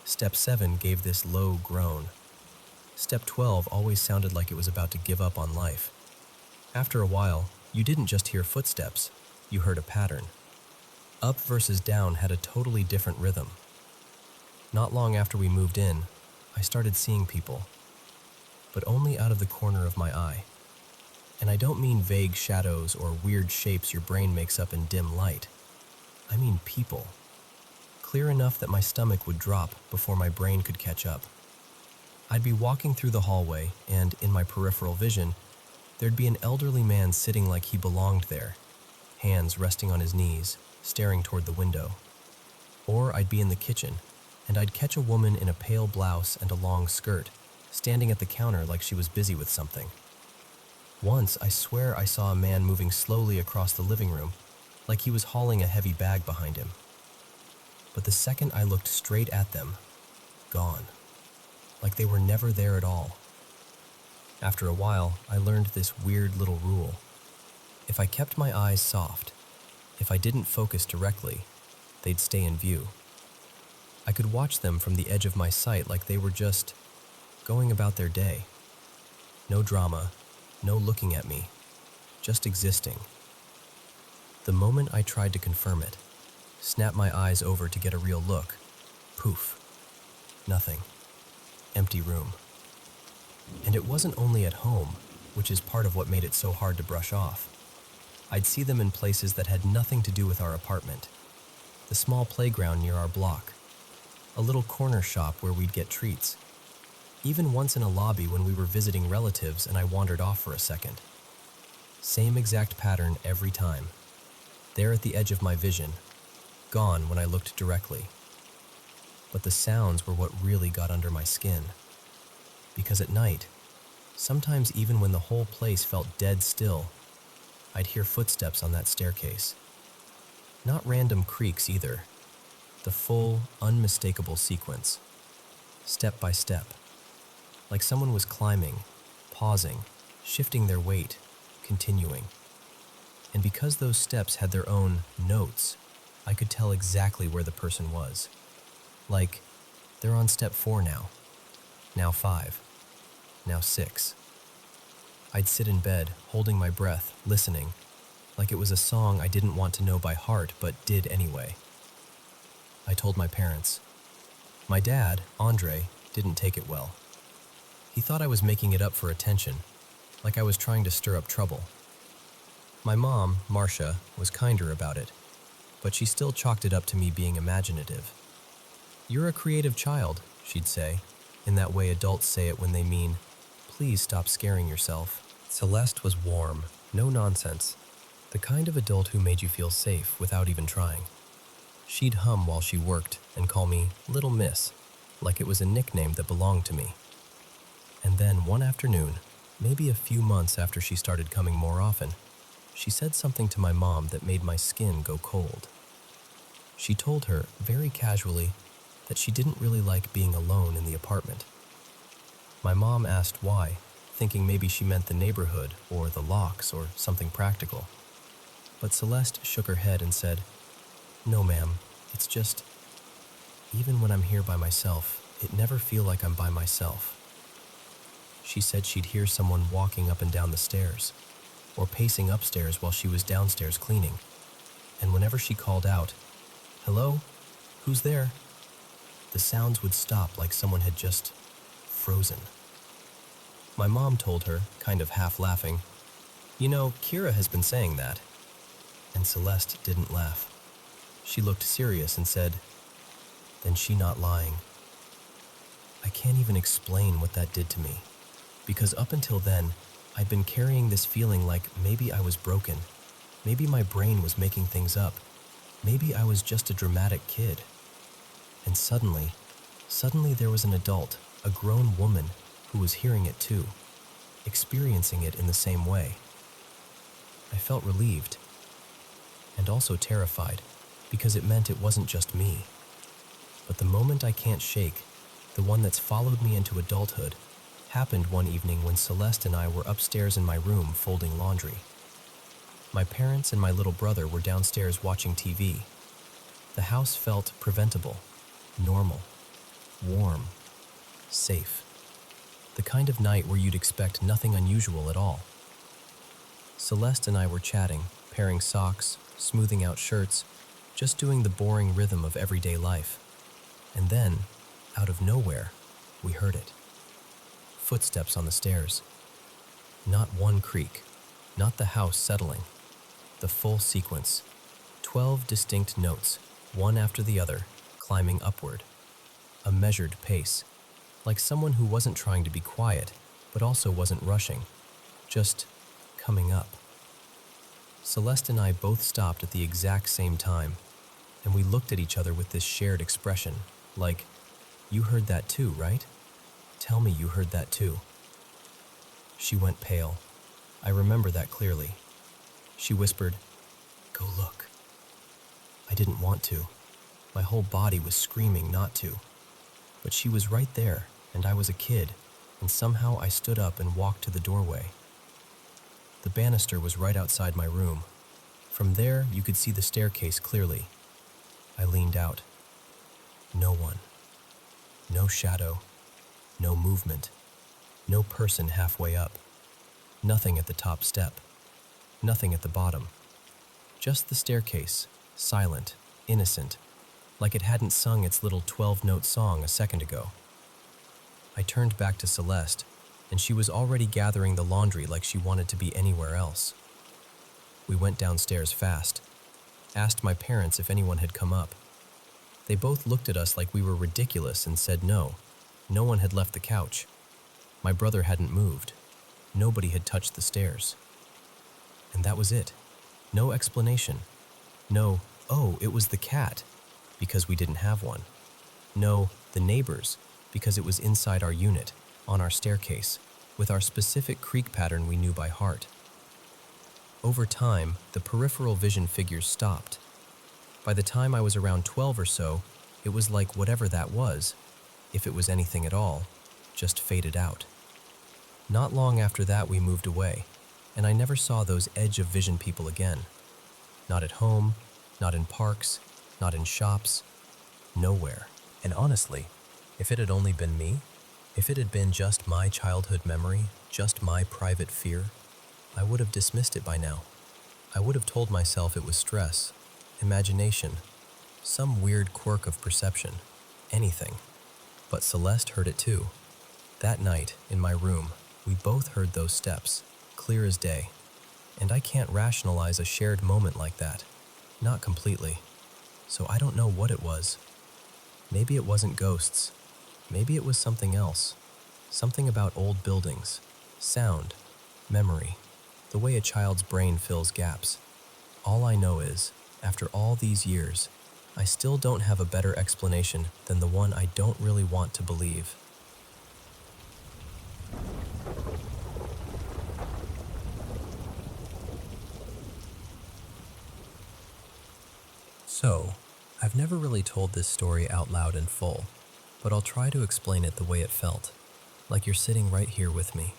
Step 7 gave this low groan. Step 12 always sounded like it was about to give up on life. After a while, you didn't just hear footsteps, you heard a pattern. Up versus down had a totally different rhythm. Not long after we moved in, I started seeing people, but only out of the corner of my eye. And I don't mean vague shadows or weird shapes your brain makes up in dim light. I mean people. Clear enough that my stomach would drop before my brain could catch up. I'd be walking through the hallway, and in my peripheral vision, there'd be an elderly man sitting like he belonged there, hands resting on his knees, staring toward the window. Or I'd be in the kitchen, and I'd catch a woman in a pale blouse and a long skirt, standing at the counter like she was busy with something. Once, I swear I saw a man moving slowly across the living room, like he was hauling a heavy bag behind him. But the second I looked straight at them, gone. Like they were never there at all. After a while, I learned this weird little rule. If I kept my eyes soft, if I didn't focus directly, they'd stay in view. I could watch them from the edge of my sight like they were just going about their day. No drama, no looking at me, just existing. The moment I tried to confirm it, snap my eyes over to get a real look, poof, nothing. Empty room. And it wasn't only at home, which is part of what made it so hard to brush off. I'd see them in places that had nothing to do with our apartment. The small playground near our block. A little corner shop where we'd get treats. Even once in a lobby when we were visiting relatives and I wandered off for a second. Same exact pattern every time. There at the edge of my vision, gone when I looked directly. But the sounds were what really got under my skin. Because at night, sometimes even when the whole place felt dead still, I'd hear footsteps on that staircase. Not random creaks either. The full, unmistakable sequence. Step by step. Like someone was climbing, pausing, shifting their weight, continuing. And because those steps had their own notes, I could tell exactly where the person was. Like, they're on step 4 now 5, now 6. I'd sit in bed, holding my breath, listening, like it was a song I didn't want to know by heart, but did anyway. I told my parents. My dad, Andre, didn't take it well. He thought I was making it up for attention, like I was trying to stir up trouble. My mom, Marcia, was kinder about it, but she still chalked it up to me being imaginative. "You're a creative child," she'd say, in that way adults say it when they mean, "Please stop scaring yourself." Celeste was warm, no nonsense, the kind of adult who made you feel safe without even trying. She'd hum while she worked and call me Little Miss, like it was a nickname that belonged to me. And then one afternoon, maybe a few months after she started coming more often, she said something to my mom that made my skin go cold. She told her, very casually, that she didn't really like being alone in the apartment. My mom asked why, thinking maybe she meant the neighborhood or the locks or something practical. But Celeste shook her head and said, "No, ma'am, it's just, even when I'm here by myself, it never feel like I'm by myself." She said she'd hear someone walking up and down the stairs, or pacing upstairs while she was downstairs cleaning. And whenever she called out, "Hello? Who's there?" the sounds would stop like someone had just frozen. My mom told her, kind of half laughing, "You know, Kira has been saying that." And Celeste didn't laugh. She looked serious and said, "Then she not lying." I can't even explain what that did to me. because up until then, I'd been carrying this feeling like maybe I was broken, maybe my brain was making things up, maybe I was just a dramatic kid. And suddenly there was an adult, a grown woman, who was hearing it too, experiencing it in the same way. I felt relieved, and also terrified, because it meant it wasn't just me. But the moment I can't shake, the one that's followed me into adulthood, happened one evening when Celeste and I were upstairs in my room folding laundry. My parents and my little brother were downstairs watching TV. The house felt preventable, normal, warm, safe. The kind of night where you'd expect nothing unusual at all. Celeste and I were chatting, pairing socks, smoothing out shirts, just doing the boring rhythm of everyday life. And then, out of nowhere, we heard it. Footsteps on the stairs. Not one creak, not the house settling. The full sequence. 12 distinct notes, one after the other, climbing upward. A measured pace, like someone who wasn't trying to be quiet, but also wasn't rushing, just coming up. Celeste and I both stopped at the exact same time, and we looked at each other with this shared expression, like, "You heard that too, right? Tell me you heard that too." She went pale. I remember that clearly. She whispered, "Go look." I didn't want to. My whole body was screaming not to. But she was right there, and I was a kid, and somehow I stood up and walked to the doorway. The banister was right outside my room. From there, you could see the staircase clearly. I leaned out. No one. No shadow. No movement. No person halfway up. Nothing at the top step. Nothing at the bottom. Just the staircase, silent, innocent, like it hadn't sung its little 12-note song a second ago. I turned back to Celeste, and she was already gathering the laundry like she wanted to be anywhere else. We went downstairs fast, asked my parents if anyone had come up. They both looked at us like we were ridiculous and said no. No one had left the couch. My brother hadn't moved. Nobody had touched the stairs. And that was it. No explanation. No, "Oh, it was the cat," because we didn't have one. No, "the neighbors," because it was inside our unit, on our staircase, with our specific creak pattern we knew by heart. Over time, the peripheral vision figures stopped. By the time I was around 12 or so, it was like whatever that was, if it was anything at all, just faded out. Not long after that we moved away, and I never saw those edge-of-vision people again. Not at home, not in parks, not in shops, nowhere. And honestly, if it had only been me, if it had been just my childhood memory, just my private fear, I would have dismissed it by now. I would have told myself it was stress, imagination, some weird quirk of perception, anything. But Celeste heard it too. That night, in my room, we both heard those steps, clear as day. And I can't rationalize a shared moment like that. Not completely. So I don't know what it was. Maybe it wasn't ghosts. Maybe it was something else. Something about old buildings, sound, memory, the way a child's brain fills gaps. All I know is, after all these years, I still don't have a better explanation than the one I don't really want to believe. So, I've never really told this story out loud in full, but I'll try to explain it the way it felt, like you're sitting right here with me.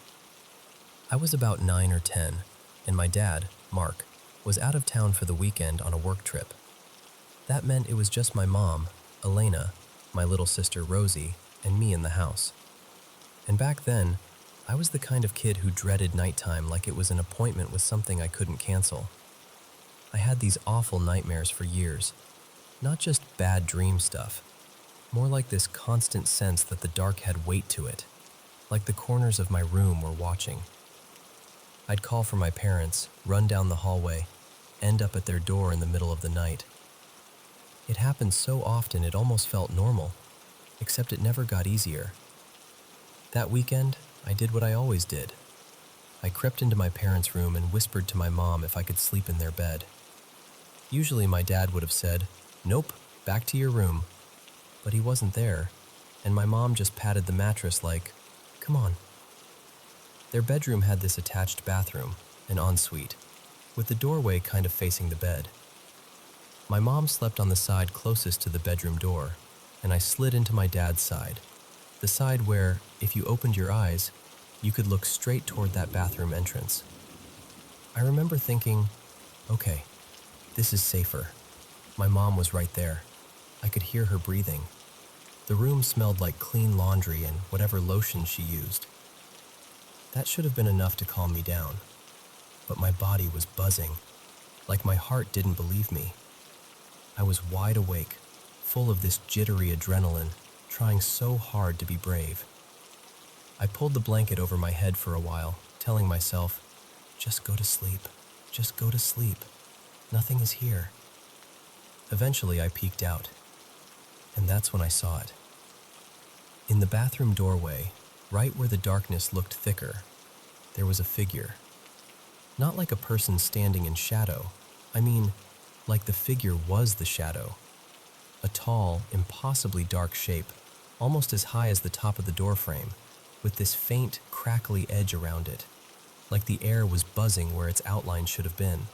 I was about 9 or 10, and my dad, Mark, was out of town for the weekend on a work trip. That meant it was just my mom, Elena, my little sister Rosie, and me in the house. And back then, I was the kind of kid who dreaded nighttime like it was an appointment with something I couldn't cancel. I had these awful nightmares for years, not just bad dream stuff, more like this constant sense that the dark had weight to it, like the corners of my room were watching. I'd call for my parents, run down the hallway, end up at their door in the middle of the night. It happened so often it almost felt normal, except it never got easier. That weekend, I did what I always did. I crept into my parents' room and whispered to my mom if I could sleep in their bed. Usually my dad would have said, "Nope, back to your room." But he wasn't there, and my mom just patted the mattress like, "Come on." Their bedroom had this attached bathroom, an ensuite, with the doorway kind of facing the bed. My mom slept on the side closest to the bedroom door, and I slid into my dad's side, the side where, if you opened your eyes, you could look straight toward that bathroom entrance. I remember thinking, okay, this is safer. My mom was right there. I could hear her breathing. The room smelled like clean laundry and whatever lotion she used. That should have been enough to calm me down, but my body was buzzing, like my heart didn't believe me. I was wide awake, full of this jittery adrenaline, trying so hard to be brave. I pulled the blanket over my head for a while, telling myself, just go to sleep, just go to sleep. Nothing is here. Eventually I peeked out, and that's when I saw it. In the bathroom doorway, right where the darkness looked thicker, there was a figure. Not like a person standing in shadow. I mean, like the figure was the shadow. A tall, impossibly dark shape, almost as high as the top of the doorframe, with this faint, crackly edge around it, like the air was buzzing where its outline should have been.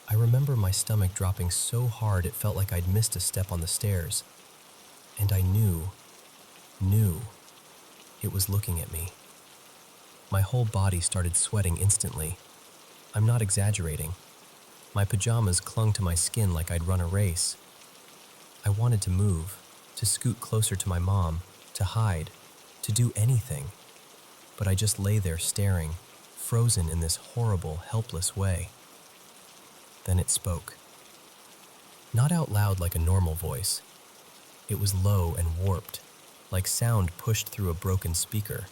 I remember my stomach dropping so hard it felt like I'd missed a step on the stairs, and I knew it was looking at me. My whole body started sweating instantly. I'm not exaggerating. My pajamas clung to my skin like I'd run a race. I wanted to move, to scoot closer to my mom, to hide, to do anything. But I just lay there staring, frozen in this horrible, helpless way. Then it spoke. Not out loud like a normal voice. It was low and warped, like sound pushed through a broken speaker.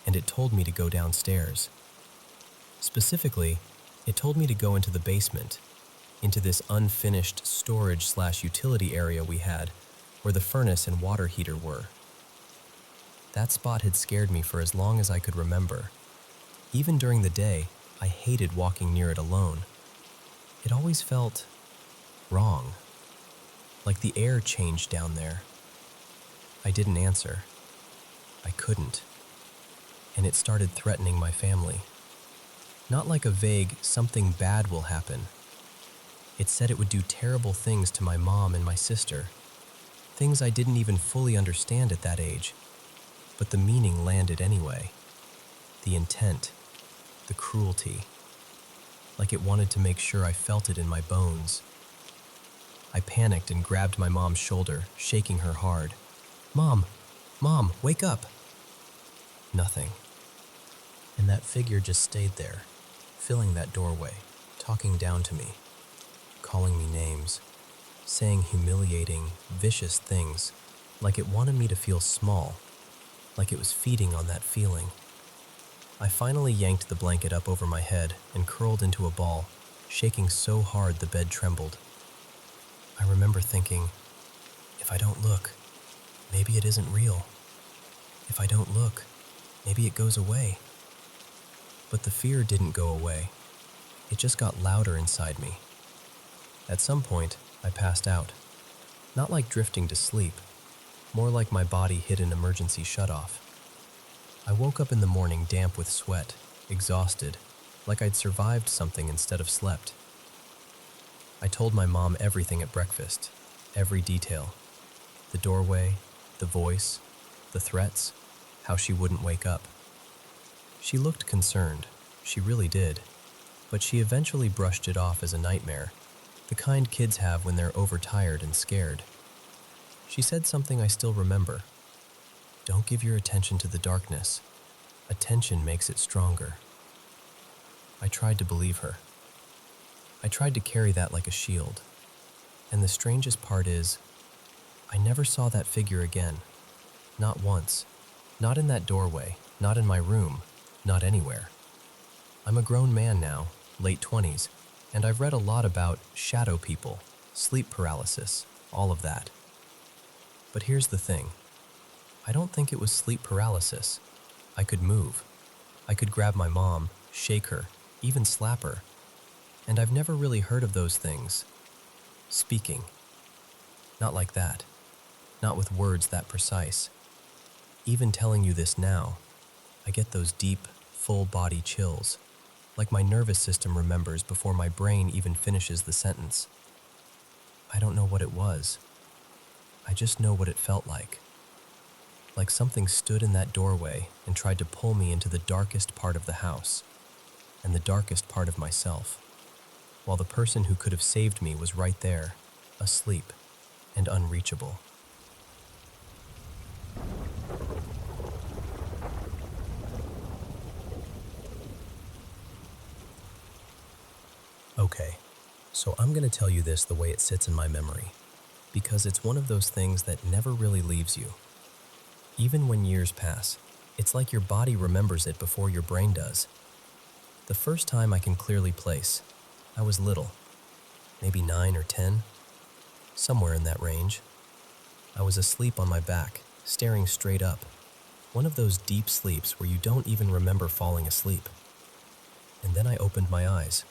And it told me to go downstairs. Specifically, it told me to go into the basement, into this unfinished storage/utility area we had, where the furnace and water heater were. That spot had scared me for as long as I could remember. Even during the day, I hated walking near it alone. It always felt wrong, like the air changed down there. I didn't answer. I couldn't. And it started threatening my family. Not like a vague, something bad will happen. It said it would do terrible things to my mom and my sister. Things I didn't even fully understand at that age. But the meaning landed anyway. The intent, the cruelty. Like it wanted to make sure I felt it in my bones. I panicked and grabbed my mom's shoulder, shaking her hard. Mom, wake up. Nothing. And that figure just stayed there, filling that doorway, talking down to me, calling me names, saying humiliating, vicious things, like it wanted me to feel small, like it was feeding on that feeling. I finally yanked the blanket up over my head and curled into a ball, shaking so hard the bed trembled. I remember thinking, if I don't look, maybe it isn't real. If I don't look, maybe it goes away. But the fear didn't go away. It just got louder inside me. At some point, I passed out. Not like drifting to sleep, more like my body hit an emergency shutoff. I woke up in the morning damp with sweat, exhausted, like I'd survived something instead of slept. I told my mom everything at breakfast, every detail. The doorway, the voice, the threats, how she wouldn't wake up. She looked concerned, she really did, but she eventually brushed it off as a nightmare, the kind kids have when they're overtired and scared. She said something I still remember. Don't give your attention to the darkness. Attention makes it stronger. I tried to believe her. I tried to carry that like a shield. And the strangest part is, I never saw that figure again. Not once. Not in that doorway, not in my room, not anywhere. I'm a grown man now, late 20s, and I've read a lot about shadow people, sleep paralysis, all of that. But here's the thing. I don't think it was sleep paralysis. I could move. I could grab my mom, shake her, even slap her. And I've never really heard of those things. Speaking. Not like that. Not with words that precise. Even telling you this now, I get those deep, full-body chills, like my nervous system remembers before my brain even finishes the sentence. I don't know what it was. I just know what it felt like. Like something stood in that doorway and tried to pull me into the darkest part of the house, and the darkest part of myself, while the person who could have saved me was right there, asleep and unreachable. Okay, so I'm going to tell you this the way it sits in my memory, because it's one of those things that never really leaves you. Even when years pass, it's like your body remembers it before your brain does. The first time I can clearly place, I was little, maybe 9 or 10, somewhere in that range. I was asleep on my back, staring straight up, one of those deep sleeps where you don't even remember falling asleep. And then I opened my eyes,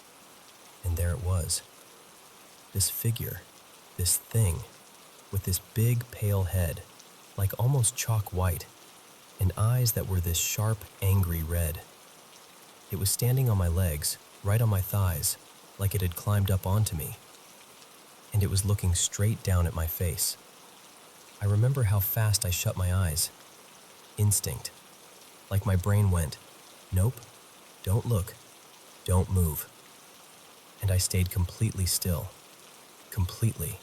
and there it was. This figure, this thing, with this big pale head, like almost chalk white, and eyes that were this sharp, angry red. It was standing on my legs, right on my thighs, like it had climbed up onto me. And it was looking straight down at my face. I remember how fast I shut my eyes. Instinct. Like my brain went, nope, don't look, don't move. And I stayed completely still. Completely.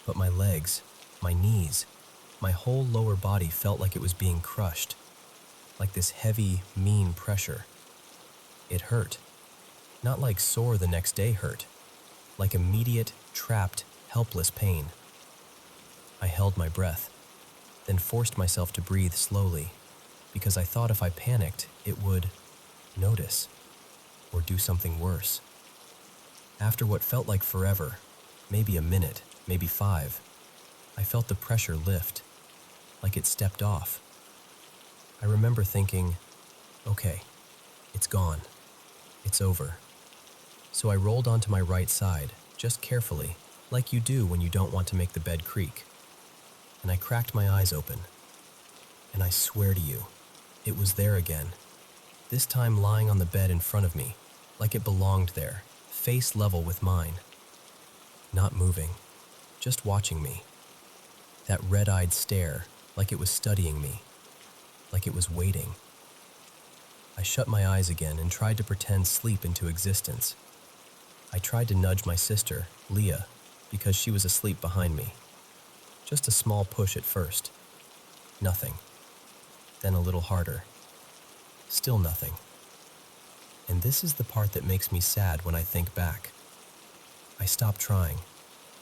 But my legs, my knees, my whole lower body felt like it was being crushed. Like this heavy, mean pressure. It hurt. Not like sore the next day hurt. Like immediate, trapped, helpless pain. I held my breath, then forced myself to breathe slowly, because I thought if I panicked, it would notice, or do something worse. After what felt like forever, maybe a minute, maybe 5, I felt the pressure lift, like it stepped off. I remember thinking, okay, it's gone, it's over. So I rolled onto my right side, just carefully, like you do when you don't want to make the bed creak. And I cracked my eyes open. And I swear to you, it was there again. This time lying on the bed in front of me, like it belonged there, face level with mine. Not moving, just watching me. That red-eyed stare, like it was studying me, like it was waiting. I shut my eyes again and tried to pretend sleep into existence. I tried to nudge my sister, Leah, because she was asleep behind me. Just a small push at first. Nothing. Then a little harder. Still nothing. And this is the part that makes me sad when I think back. I stopped trying,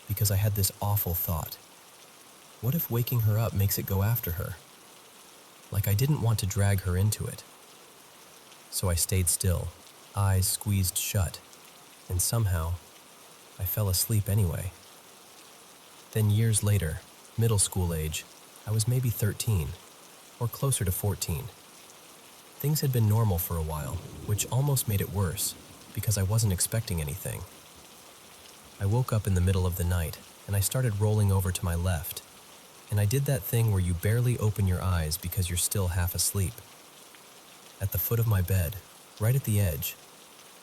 because I had this awful thought. What if waking her up makes it go after her? Like I didn't want to drag her into it. So I stayed still, eyes squeezed shut, and somehow, I fell asleep anyway. Then years later, middle school age, I was maybe 13, or closer to 14. Things had been normal for a while, which almost made it worse, because I wasn't expecting anything. I woke up in the middle of the night, and I started rolling over to my left, and I did that thing where you barely open your eyes because you're still half asleep. At the foot of my bed, right at the edge,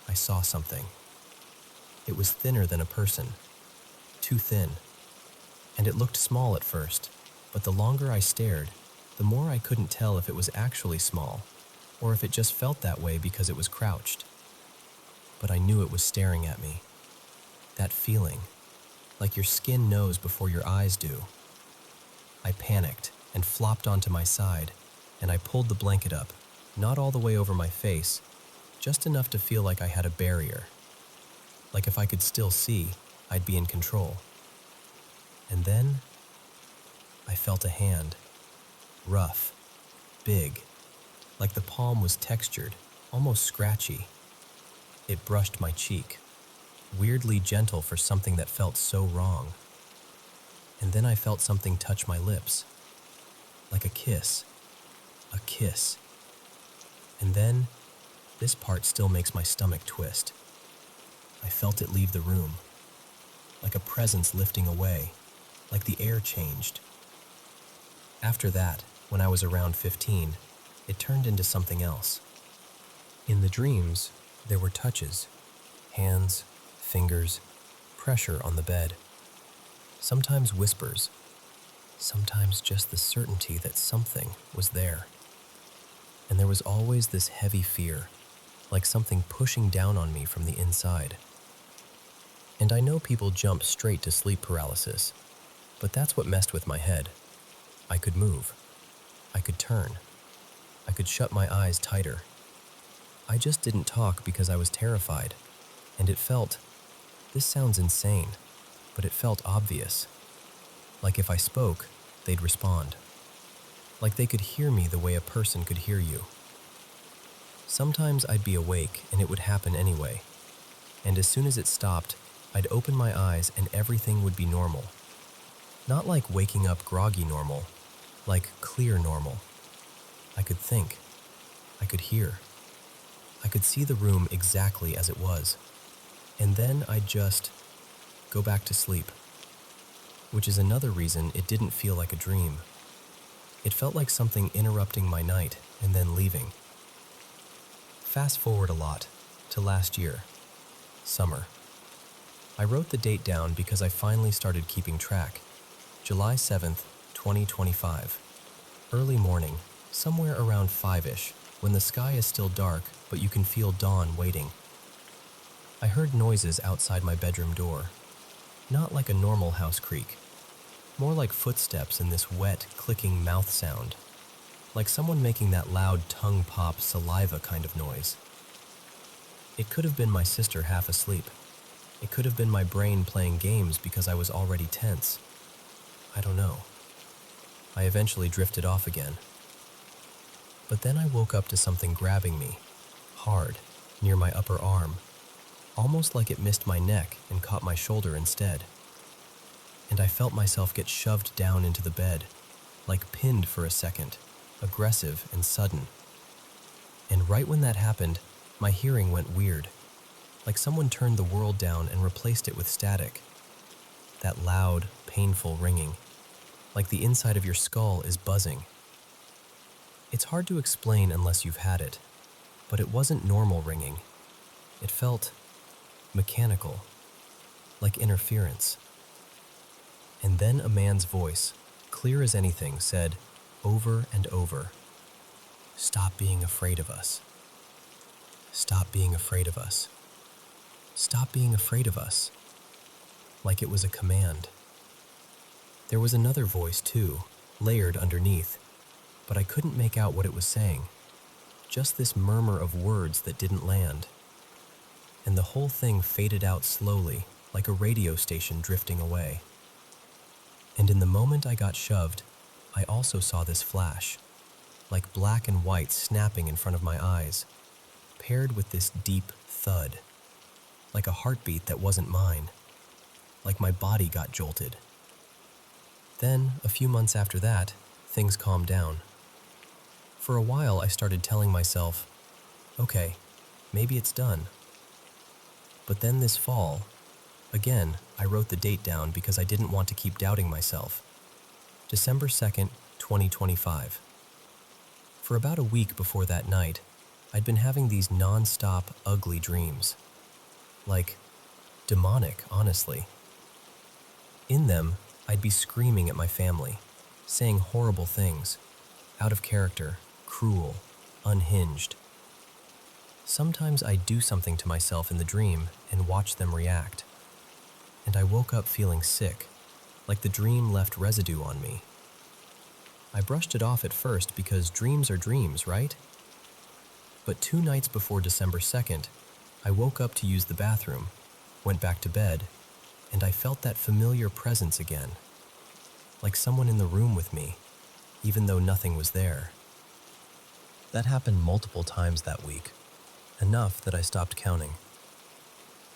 I saw something. It was thinner than a person, too thin, and it looked small at first, but the longer I stared, the more I couldn't tell if it was actually small, or if it just felt that way because it was crouched. But I knew it was staring at me. That feeling, like your skin knows before your eyes do. I panicked and flopped onto my side, and I pulled the blanket up, not all the way over my face, just enough to feel like I had a barrier. Like if I could still see, I'd be in control. And then, I felt a hand. Rough, big, like the palm was textured, almost scratchy. It brushed my cheek, weirdly gentle for something that felt so wrong. And then I felt something touch my lips. Like a kiss. A kiss. And then, this part still makes my stomach twist. I felt it leave the room, like a presence lifting away, like the air changed. After that, when I was around 15, it turned into something else. In the dreams, there were touches, hands, fingers, pressure on the bed. Sometimes whispers, sometimes just the certainty that something was there. And there was always this heavy fear, like something pushing down on me from the inside. And I know people jump straight to sleep paralysis, but that's what messed with my head. I could move. I could turn. I could shut my eyes tighter. I just didn't talk because I was terrified, and it felt, this sounds insane, but it felt obvious. Like if I spoke, they'd respond. Like they could hear me the way a person could hear you. Sometimes I'd be awake and it would happen anyway. And as soon as it stopped, I'd open my eyes and everything would be normal. Not like waking up groggy normal, like clear normal. I could think. I could hear. I could see the room exactly as it was. And then I'd just go back to sleep. Which is another reason it didn't feel like a dream. It felt like something interrupting my night and then leaving. Fast forward a lot to last year, summer. I wrote the date down because I finally started keeping track. July 7th, 2025. Early morning, somewhere around 5-ish, when the sky is still dark, but you can feel dawn waiting. I heard noises outside my bedroom door. Not like a normal house creak. More like footsteps in this wet, clicking mouth sound. Like someone making that loud tongue pop saliva kind of noise. It could have been my sister half asleep. It could have been my brain playing games because I was already tense. I don't know. I eventually drifted off again. But then I woke up to something grabbing me, hard, near my upper arm, almost like it missed my neck and caught my shoulder instead. And I felt myself get shoved down into the bed, like pinned for a second, aggressive and sudden. And right when that happened, my hearing went weird, like someone turned the world down and replaced it with static. That loud, painful ringing, like the inside of your skull is buzzing. It's hard to explain unless you've had it, but it wasn't normal ringing. It felt mechanical, like interference. And then a man's voice, clear as anything, said, over and over, "Stop being afraid of us. Stop being afraid of us. Stop being afraid of us." Like it was a command. There was another voice too, layered underneath, but I couldn't make out what it was saying. Just this murmur of words that didn't land. And the whole thing faded out slowly, like a radio station drifting away. And in the moment I got shoved, I also saw this flash, like black and white snapping in front of my eyes, paired with this deep thud, like a heartbeat that wasn't mine, like my body got jolted. Then, a few months after that, things calmed down. For a while, I started telling myself, okay, maybe it's done. But then this fall, again, I wrote the date down because I didn't want to keep doubting myself. December 2nd, 2025. For about a week before that night, I'd been having these non-stop, ugly dreams. Like, demonic, honestly. In them, I'd be screaming at my family, saying horrible things, out of character, cruel, unhinged. Sometimes I'd do something to myself in the dream and watch them react. And I woke up feeling sick, like the dream left residue on me. I brushed it off at first because dreams are dreams, right? But 2 nights before December 2nd, I woke up to use the bathroom, went back to bed, and I felt that familiar presence again, like someone in the room with me, even though nothing was there. That happened multiple times that week, enough that I stopped counting.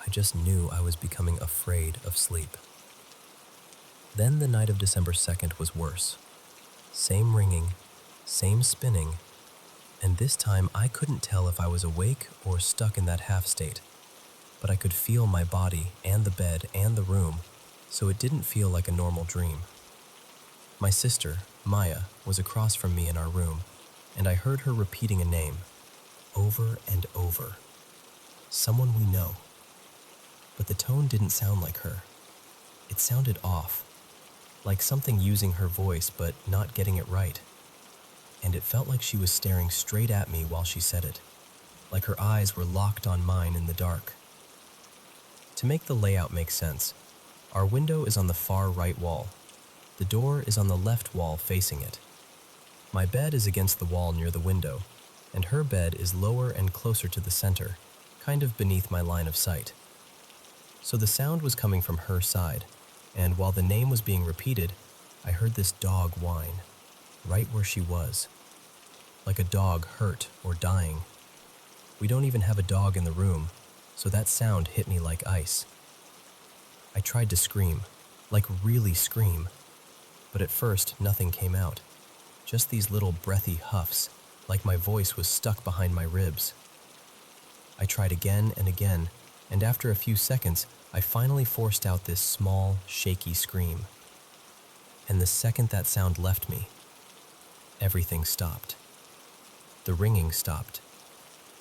I just knew I was becoming afraid of sleep. Then the night of December 2nd was worse. Same ringing, same spinning, And this time I couldn't tell if I was awake or stuck in that half state, but I could feel my body and the bed and the room, so it didn't feel like a normal dream. My sister, Maya, was across from me in our room, and I heard her repeating a name, over and over. Someone we know. But the tone didn't sound like her. It sounded off, like something using her voice but not getting it right. And it felt like she was staring straight at me while she said it, like her eyes were locked on mine in the dark. To make the layout make sense, our window is on the far right wall. The door is on the left wall facing it. My bed is against the wall near the window, and her bed is lower and closer to the center, kind of beneath my line of sight. So the sound was coming from her side, and while the name was being repeated, I heard this dog whine, right where she was, like a dog hurt or dying. We don't even have a dog in the room, so that sound hit me like ice. I tried to scream, like really scream, but at first nothing came out, just these little breathy huffs, like my voice was stuck behind my ribs. I tried again and again, and after a few seconds, I finally forced out this small, shaky scream. And the second that sound left me, everything stopped. The ringing stopped.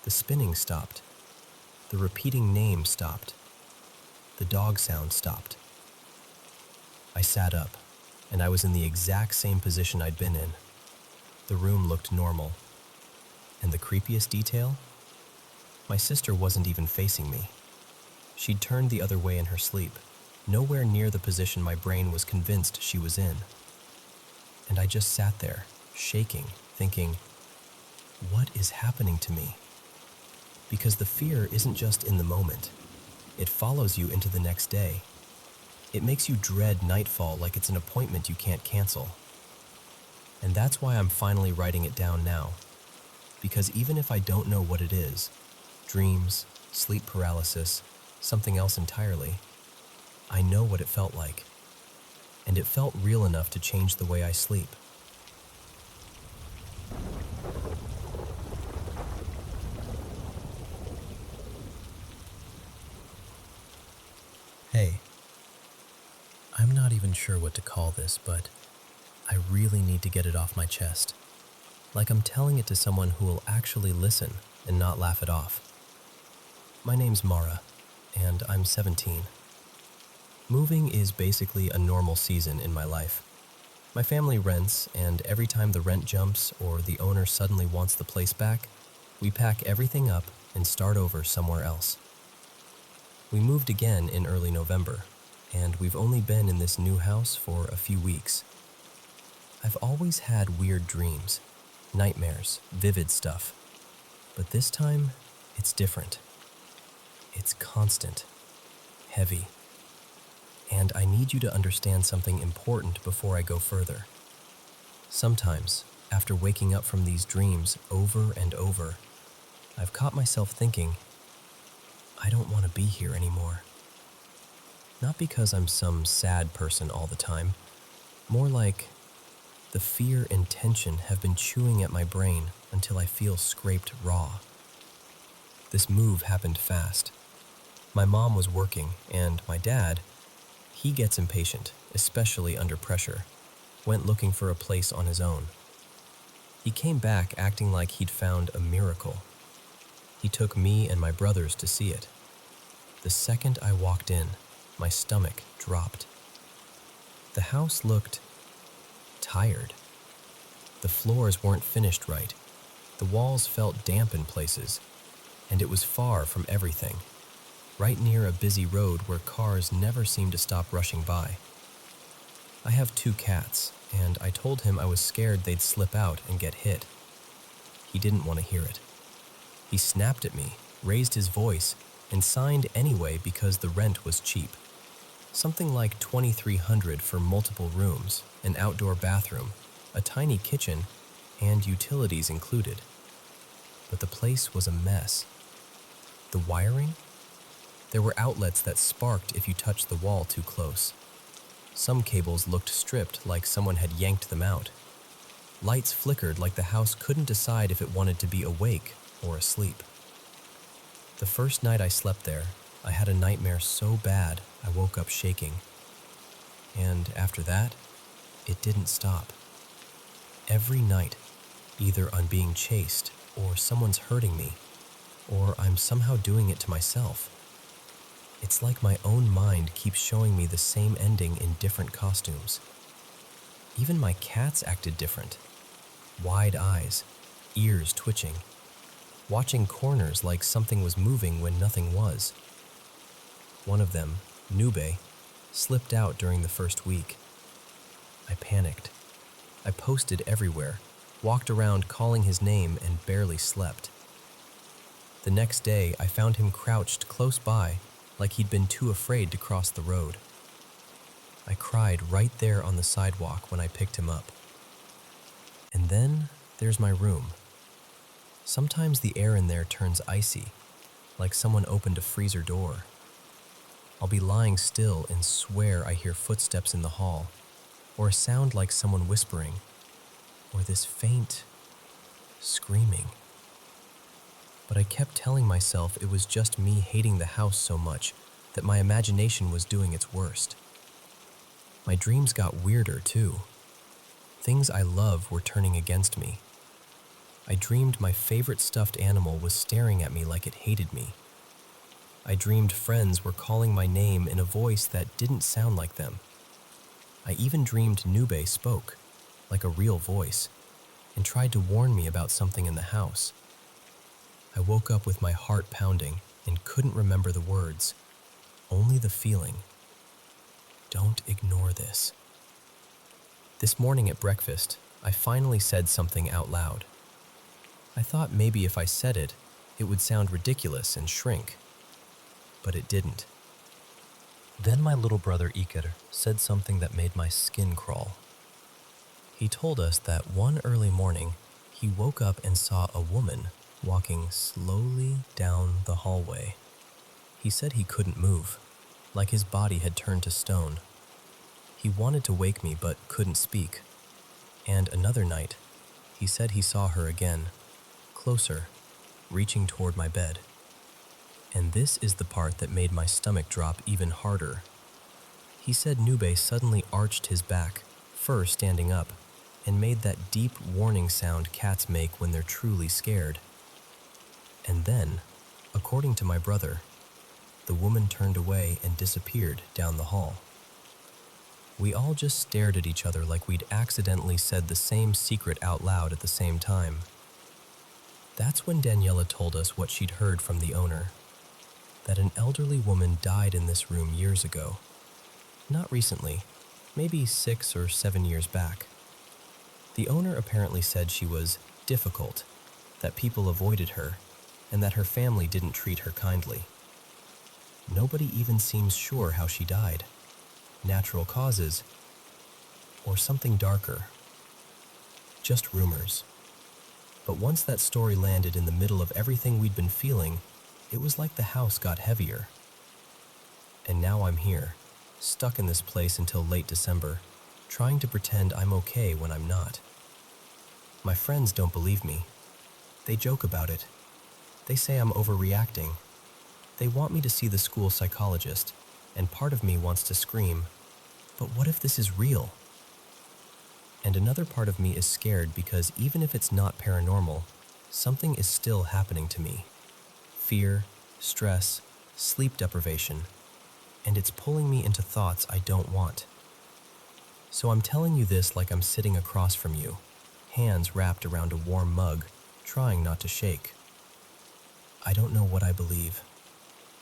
The spinning stopped. The repeating name stopped. The dog sound stopped. I sat up, and I was in the exact same position I'd been in. The room looked normal. And the creepiest detail? My sister wasn't even facing me. She'd turned the other way in her sleep, nowhere near the position my brain was convinced she was in. And I just sat there, shaking, thinking, what is happening to me? Because the fear isn't just in the moment. It follows you into the next day. It makes you dread nightfall like it's an appointment you can't cancel. And that's why I'm finally writing it down now. Because even if I don't know what it is, dreams, sleep paralysis, something else entirely, I know what it felt like. And it felt real enough to change the way I sleep. Hey, I'm not even sure what to call this, but I really need to get it off my chest. Like I'm telling it to someone who will actually listen and not laugh it off. My name's Mara, and I'm 17. Moving is basically a normal season in my life. My family rents, and every time the rent jumps or the owner suddenly wants the place back, we pack everything up and start over somewhere else. We moved again in early November, and we've only been in this new house for a few weeks. I've always had weird dreams, nightmares, vivid stuff. But this time, it's different. It's constant, heavy. And I need you to understand something important before I go further. Sometimes, after waking up from these dreams over and over, I've caught myself thinking, I don't want to be here anymore. Not because I'm some sad person all the time, more like the fear and tension have been chewing at my brain until I feel scraped raw. This move happened fast. My mom was working, and my dad, he gets impatient, especially under pressure, went looking for a place on his own. He came back acting like he'd found a miracle. He took me and my brothers to see it. The second I walked in, my stomach dropped. The house looked tired. The floors weren't finished right. The walls felt damp in places, and it was far from everything, right near a busy road where cars never seemed to stop rushing by. I have 2 cats, and I told him I was scared they'd slip out and get hit. He didn't want to hear it. He snapped at me, raised his voice, and signed anyway because the rent was cheap. Something like $2,300 for multiple rooms, an outdoor bathroom, a tiny kitchen, and utilities included. But the place was a mess. The wiring? There were outlets that sparked if you touched the wall too close. Some cables looked stripped like someone had yanked them out. Lights flickered like the house couldn't decide if it wanted to be awake or asleep. The first night I slept there, I had a nightmare so bad I woke up shaking. And after that, it didn't stop. Every night, either I'm being chased or someone's hurting me, or I'm somehow doing it to myself. It's like my own mind keeps showing me the same ending in different costumes. Even my cats acted different. Wide eyes, ears twitching, watching corners like something was moving when nothing was. One of them, Nube, slipped out during the first week. I panicked. I posted everywhere, walked around calling his name and barely slept. The next day, I found him crouched close by, like he'd been too afraid to cross the road. I cried right there on the sidewalk when I picked him up. And then there's my room. Sometimes the air in there turns icy, like someone opened a freezer door. I'll be lying still and swear I hear footsteps in the hall, or a sound like someone whispering, or this faint screaming. But I kept telling myself it was just me hating the house so much that my imagination was doing its worst. My dreams got weirder too. Things I love were turning against me. I dreamed my favorite stuffed animal was staring at me like it hated me. I dreamed friends were calling my name in a voice that didn't sound like them. I even dreamed Nube spoke, like a real voice, and tried to warn me about something in the house. I woke up with my heart pounding and couldn't remember the words, only the feeling. Don't ignore this. This morning at breakfast, I finally said something out loud. I thought maybe if I said it, it would sound ridiculous and shrink. But it didn't. Then my little brother Iker said something that made my skin crawl. He told us that one early morning, he woke up and saw a woman walking slowly down the hallway. He said he couldn't move, like his body had turned to stone. He wanted to wake me but couldn't speak. And another night, he said he saw her again, closer, reaching toward my bed. And this is the part that made my stomach drop even harder. He said Nube suddenly arched his back, fur standing up, and made that deep warning sound cats make when they're truly scared. And then, according to my brother, the woman turned away and disappeared down the hall. We all just stared at each other like we'd accidentally said the same secret out loud at the same time. That's when Daniela told us what she'd heard from the owner, that an elderly woman died in this room years ago. Not recently, maybe 6 or 7 years back. The owner apparently said she was difficult, that people avoided her, and that her family didn't treat her kindly. Nobody even seems sure how she died. Natural causes, or something darker. Just rumors. But once that story landed in the middle of everything we'd been feeling, it was like the house got heavier. And now I'm here, stuck in this place until late December, trying to pretend I'm okay when I'm not. My friends don't believe me. They joke about it. They say I'm overreacting. They want me to see the school psychologist, and part of me wants to scream, but what if this is real? And another part of me is scared because even if it's not paranormal, something is still happening to me. Fear, stress, sleep deprivation, and it's pulling me into thoughts I don't want. So I'm telling you this like I'm sitting across from you, hands wrapped around a warm mug, trying not to shake. I don't know what I believe.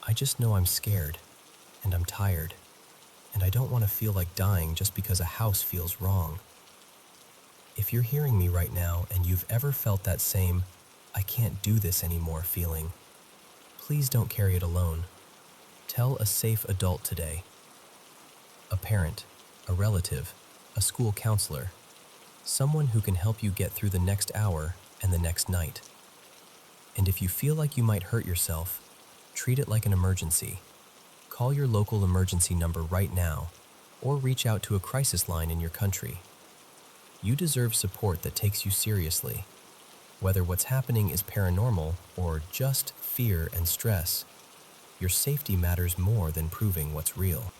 I just know I'm scared, and I'm tired, and I don't want to feel like dying just because a house feels wrong. If you're hearing me right now and you've ever felt that same, I can't do this anymore feeling, please don't carry it alone. Tell a safe adult today. A parent, a relative, a school counselor, someone who can help you get through the next hour and the next night. And if you feel like you might hurt yourself, treat it like an emergency. Call your local emergency number right now, or reach out to a crisis line in your country. You deserve support that takes you seriously. Whether what's happening is paranormal or just fear and stress, your safety matters more than proving what's real.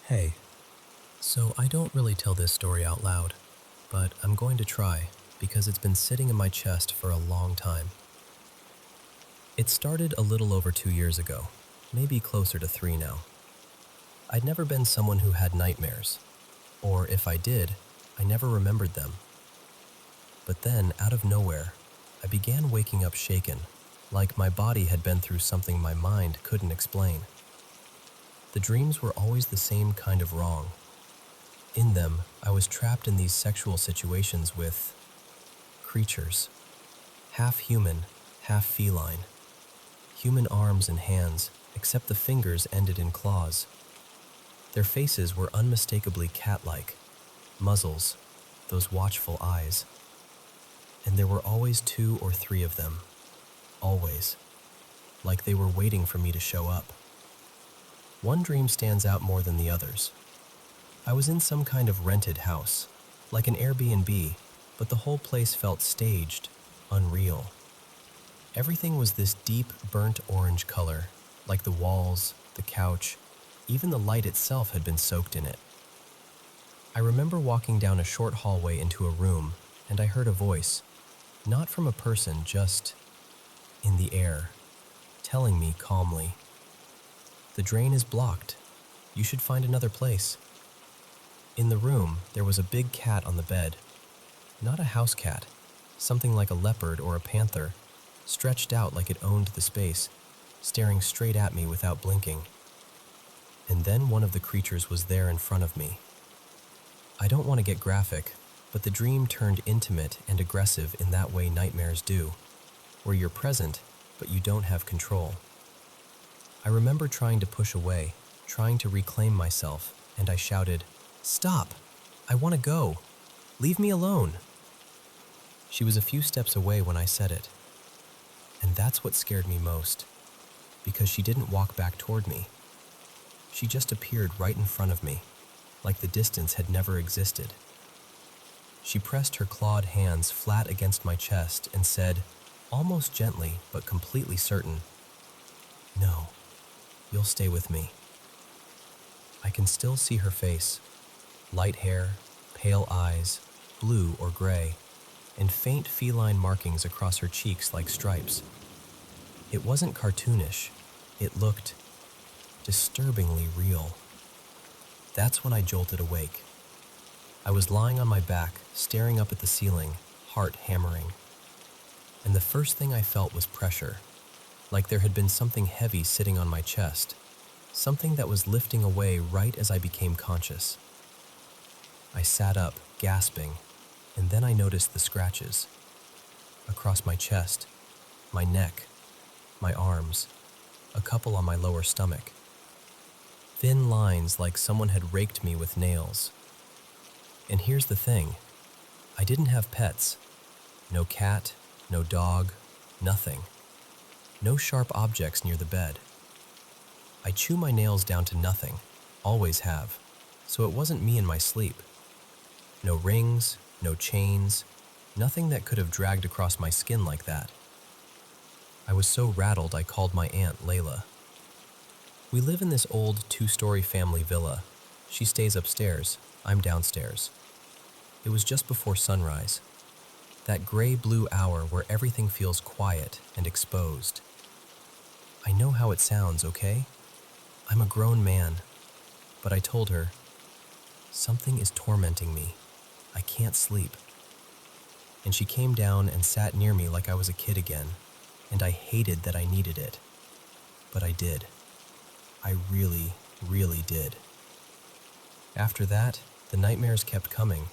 Hey, so I don't really tell this story out loud, but I'm going to try because it's been sitting in my chest for a long time. It started a little over 2 years ago, maybe closer to 3 now. I'd never been someone who had nightmares, or if I did, I never remembered them. But then, out of nowhere, I began waking up shaken, like my body had been through something my mind couldn't explain. The dreams were always the same kind of wrong. In them, I was trapped in these sexual situations with creatures, half human, half feline. Human arms and hands, except the fingers ended in claws. Their faces were unmistakably cat-like, muzzles, those watchful eyes. And there were always 2 or 3 of them, always, like they were waiting for me to show up. One dream stands out more than the others. I was in some kind of rented house, like an Airbnb, but the whole place felt staged, unreal. Everything was this deep, burnt orange color, like the walls, the couch, even the light itself had been soaked in it. I remember walking down a short hallway into a room, and I heard a voice, not from a person, just in the air, telling me calmly, "The drain is blocked. You should find another place." In the room, there was a big cat on the bed. Not a house cat, something like a leopard or a panther, stretched out like it owned the space, staring straight at me without blinking. And then one of the creatures was there in front of me. I don't want to get graphic, but the dream turned intimate and aggressive in that way nightmares do, where you're present, but you don't have control. I remember trying to push away, trying to reclaim myself, and I shouted, "Stop! I want to go! Leave me alone!" She was a few steps away when I said it. And that's what scared me most, because she didn't walk back toward me. She just appeared right in front of me, like the distance had never existed. She pressed her clawed hands flat against my chest and said, almost gently but completely certain, "No, you'll stay with me." I can still see her face, light hair, pale eyes, blue or gray, and faint feline markings across her cheeks like stripes. It wasn't cartoonish, it looked disturbingly real. That's when I jolted awake. I was lying on my back, staring up at the ceiling, heart hammering. And the first thing I felt was pressure, like there had been something heavy sitting on my chest, something that was lifting away right as I became conscious. I sat up, gasping, and then I noticed the scratches. Across my chest, my neck, my arms, a couple on my lower stomach. Thin lines like someone had raked me with nails. And here's the thing, I didn't have pets. No cat, no dog, nothing. No sharp objects near the bed. I chew my nails down to nothing, always have, so it wasn't me in my sleep. No rings, no chains, nothing that could have dragged across my skin like that. I was so rattled I called my aunt Layla. We live in this old 2-story family villa. She stays upstairs, I'm downstairs. It was just before sunrise. That gray-blue hour where everything feels quiet and exposed. I know how it sounds, okay? I'm a grown man, but I told her, something is tormenting me. I can't sleep. And she came down and sat near me like I was a kid again, and I hated that I needed it. But I did. I really, really did. After that, the nightmares kept coming.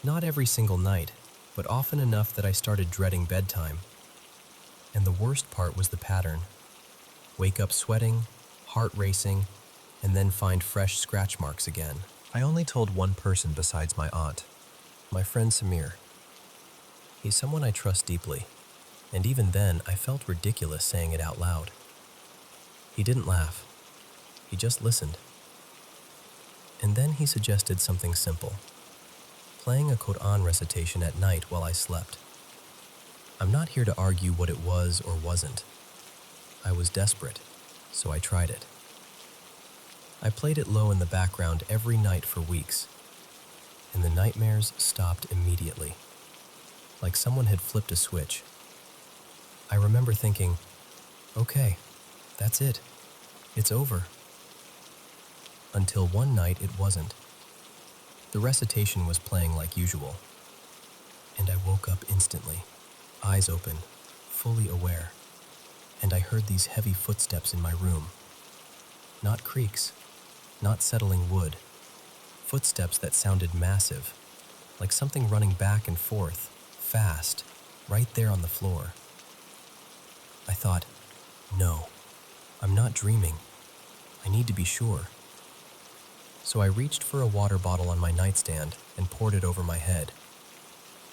Not every single night, but often enough that I started dreading bedtime. And the worst part was the pattern. Wake up sweating, heart racing, and then find fresh scratch marks again. I only told one person besides my aunt, my friend Samir. He's someone I trust deeply. and even then I felt ridiculous saying it out loud. He didn't laugh. He just listened. And then he suggested something simple, playing a Quran recitation at night while I slept. I'm not here to argue what it was or wasn't. I was desperate, so I tried it. I played it low in the background every night for weeks, and the nightmares stopped immediately, like someone had flipped a switch. I remember thinking, okay, that's it. It's over. Until one night it wasn't. The recitation was playing like usual, and I woke up instantly, eyes open, fully aware, and I heard these heavy footsteps in my room. Not creaks, not settling wood, footsteps that sounded massive, like something running back and forth, fast, right there on the floor. I thought, no, I'm not dreaming. I need to be sure. So I reached for a water bottle on my nightstand and poured it over my head.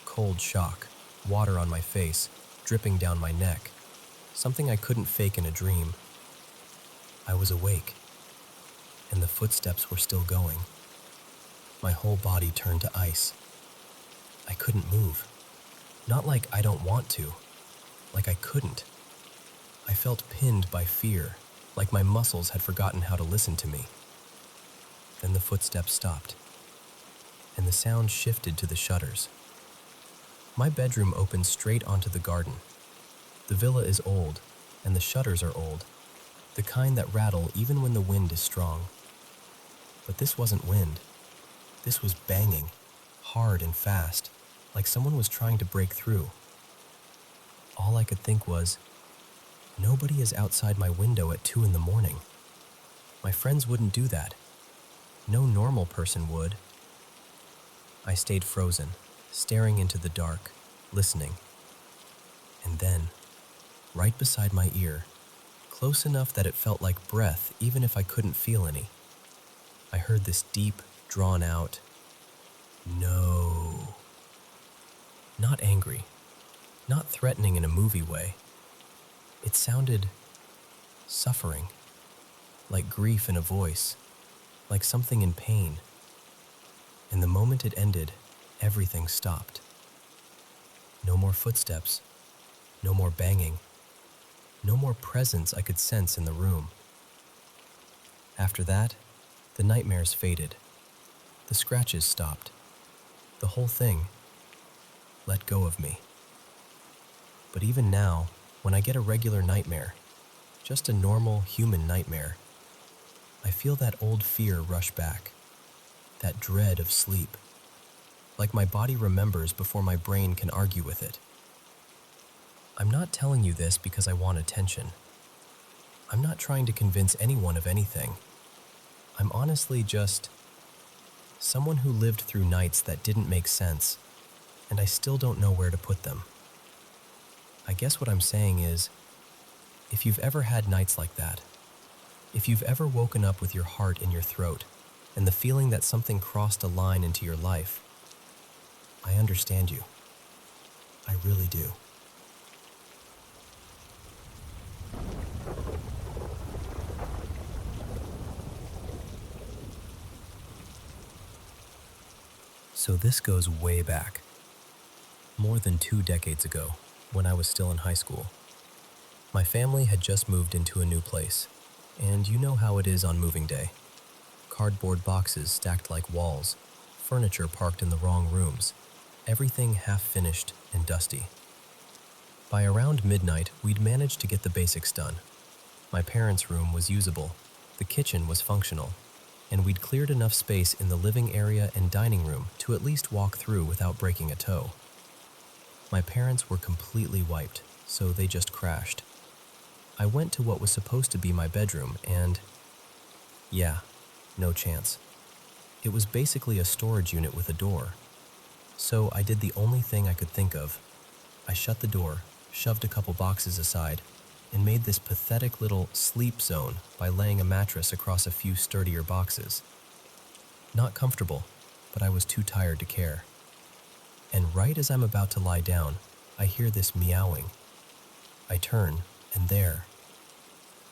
Cold shock, water on my face, dripping down my neck, something I couldn't fake in a dream. I was awake, and the footsteps were still going. My whole body turned to ice. I couldn't move. Not like I don't want to, like I couldn't. I felt pinned by fear, like my muscles had forgotten how to listen to me. Then the footsteps stopped, and the sound shifted to the shutters. My bedroom opens straight onto the garden. The villa is old, and the shutters are old, the kind that rattle even when the wind is strong. But this wasn't wind. This was banging, hard and fast, like someone was trying to break through. All I could think was, nobody is outside my window at 2 a.m. My friends wouldn't do that. No normal person would. I stayed frozen, staring into the dark, listening. And then, right beside my ear, close enough that it felt like breath even if I couldn't feel any, I heard this deep, drawn-out, no. Not angry, not threatening in a movie way. It sounded suffering, like grief in a voice, like something in pain. And the moment it ended, everything stopped. No more footsteps, no more banging, no more presence I could sense in the room. After that, the nightmares faded. The scratches stopped. The whole thing let go of me. But even now, when I get a regular nightmare, just a normal human nightmare, I feel that old fear rush back, that dread of sleep, like my body remembers before my brain can argue with it. I'm not telling you this because I want attention. I'm not trying to convince anyone of anything. I'm honestly just someone who lived through nights that didn't make sense, and I still don't know where to put them. I guess what I'm saying is, if you've ever had nights like that, if you've ever woken up with your heart in your throat and the feeling that something crossed a line into your life, I understand you. I really do. So this goes way back, more than 2 decades ago, when I was still in high school. My family had just moved into a new place, and you know how it is on moving day. Cardboard boxes stacked like walls, furniture parked in the wrong rooms, everything half finished and dusty. By around midnight, we'd managed to get the basics done. My parents' room was usable, the kitchen was functional, and we'd cleared enough space in the living area and dining room to at least walk through without breaking a toe. My parents were completely wiped, so they just crashed. I went to what was supposed to be my bedroom and, yeah, no chance. It was basically a storage unit with a door. So I did the only thing I could think of. I shut the door, shoved a couple boxes aside, and made this pathetic little sleep zone by laying a mattress across a few sturdier boxes. Not comfortable, but I was too tired to care. And right as I'm about to lie down, I hear this meowing, I turn, and there,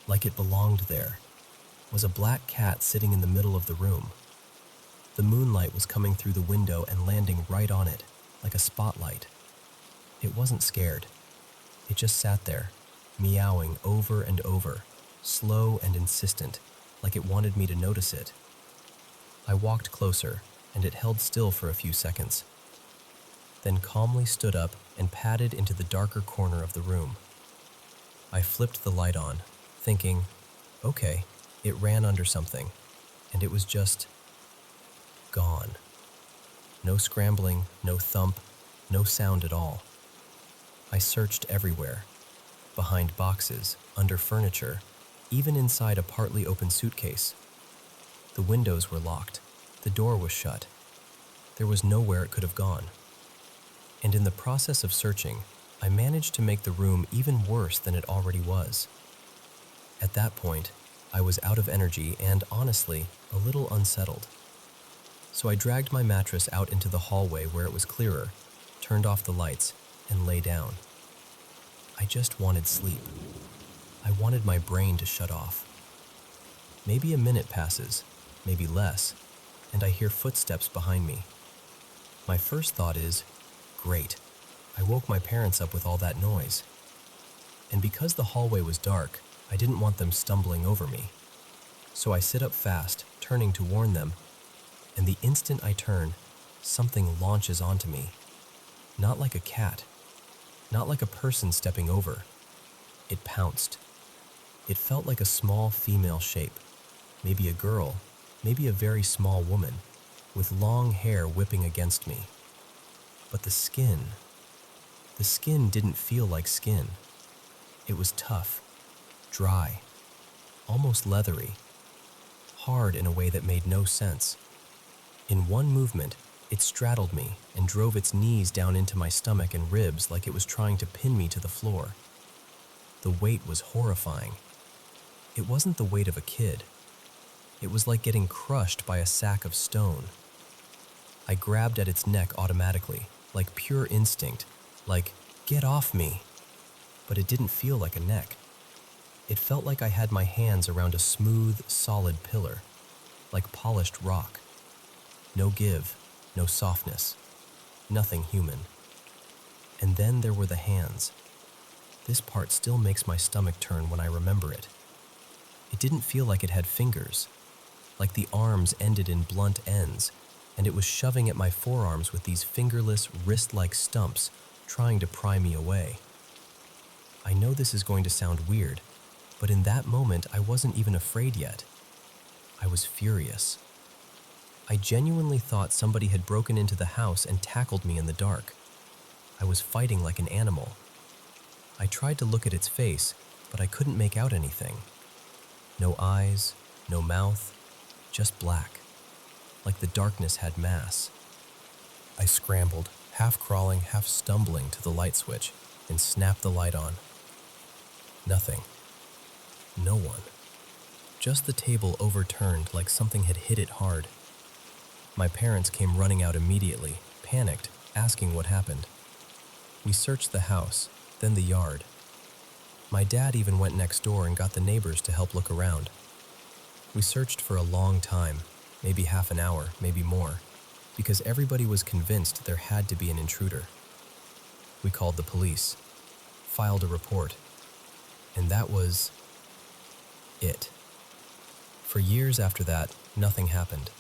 like it belonged there, was a black cat sitting in the middle of the room. The moonlight was coming through the window and landing right on it, like a spotlight. It wasn't scared. It just sat there, meowing over and over, slow and insistent, like it wanted me to notice it. I walked closer, and it held still for a few seconds, then calmly stood up and padded into the darker corner of the room. I flipped the light on, thinking, okay, it ran under something, and it was just gone. No scrambling, no thump, no sound at all. I searched everywhere, behind boxes, under furniture, even inside a partly open suitcase. The windows were locked, the door was shut. There was nowhere it could have gone. And in the process of searching, I managed to make the room even worse than it already was. At that point, I was out of energy and, honestly, a little unsettled. So I dragged my mattress out into the hallway where it was clearer, turned off the lights, and lay down. I just wanted sleep. I wanted my brain to shut off. Maybe a minute passes, maybe less, and I hear footsteps behind me. My first thought is, great, I woke my parents up with all that noise. And because the hallway was dark, I didn't want them stumbling over me. So I sit up fast, turning to warn them, and the instant I turn, something launches onto me. Not like a cat, not like a person stepping over. It pounced. It felt like a small female shape, maybe a girl, maybe a very small woman, with long hair whipping against me. But the skin didn't feel like skin. It was tough, dry, almost leathery, hard in a way that made no sense. In one movement, it straddled me and drove its knees down into my stomach and ribs like it was trying to pin me to the floor. The weight was horrifying. It wasn't the weight of a kid. It was like getting crushed by a sack of stone. I grabbed at its neck automatically, like pure instinct, like, get off me. But it didn't feel like a neck. It felt like I had my hands around a smooth, solid pillar, like polished rock. No give, no softness, nothing human. And then there were the hands. This part still makes my stomach turn when I remember it. It didn't feel like it had fingers, like the arms ended in blunt ends, and it was shoving at my forearms with these fingerless, wrist-like stumps, trying to pry me away. I know this is going to sound weird, but in that moment I wasn't even afraid yet. I was furious. I genuinely thought somebody had broken into the house and tackled me in the dark. I was fighting like an animal. I tried to look at its face, but I couldn't make out anything. No eyes, no mouth, just black, like the darkness had mass. I scrambled, half crawling, half stumbling to the light switch, and snapped the light on. Nothing. No one. Just the table overturned like something had hit it hard. My parents came running out immediately, panicked, asking what happened. We searched the house, then the yard. My dad even went next door and got the neighbors to help look around. We searched for a long time, maybe half an hour, maybe more, because everybody was convinced there had to be an intruder. We called the police, filed a report, and that was it. For years after that, nothing happened.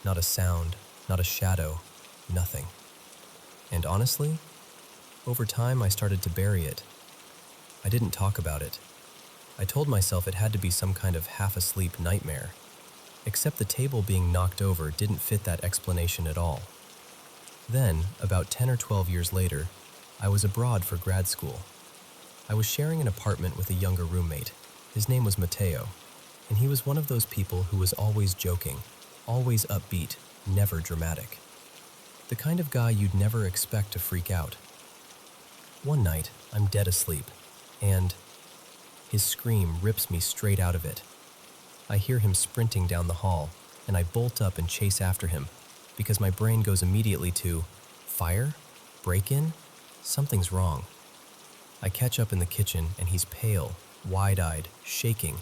Not a sound, not a shadow, nothing. And honestly, over time I started to bury it. I didn't talk about it. I told myself it had to be some kind of half-asleep nightmare, except the table being knocked over didn't fit that explanation at all. Then, about 10 or 12 years later, I was abroad for grad school. I was sharing an apartment with a younger roommate. His name was Mateo, and he was one of those people who was always joking, always upbeat, never dramatic. The kind of guy you'd never expect to freak out. One night, I'm dead asleep, and his scream rips me straight out of it. I hear him sprinting down the hall, and I bolt up and chase after him, because my brain goes immediately to, fire? Break-in? Something's wrong. I catch up in the kitchen and he's pale, wide-eyed, shaking,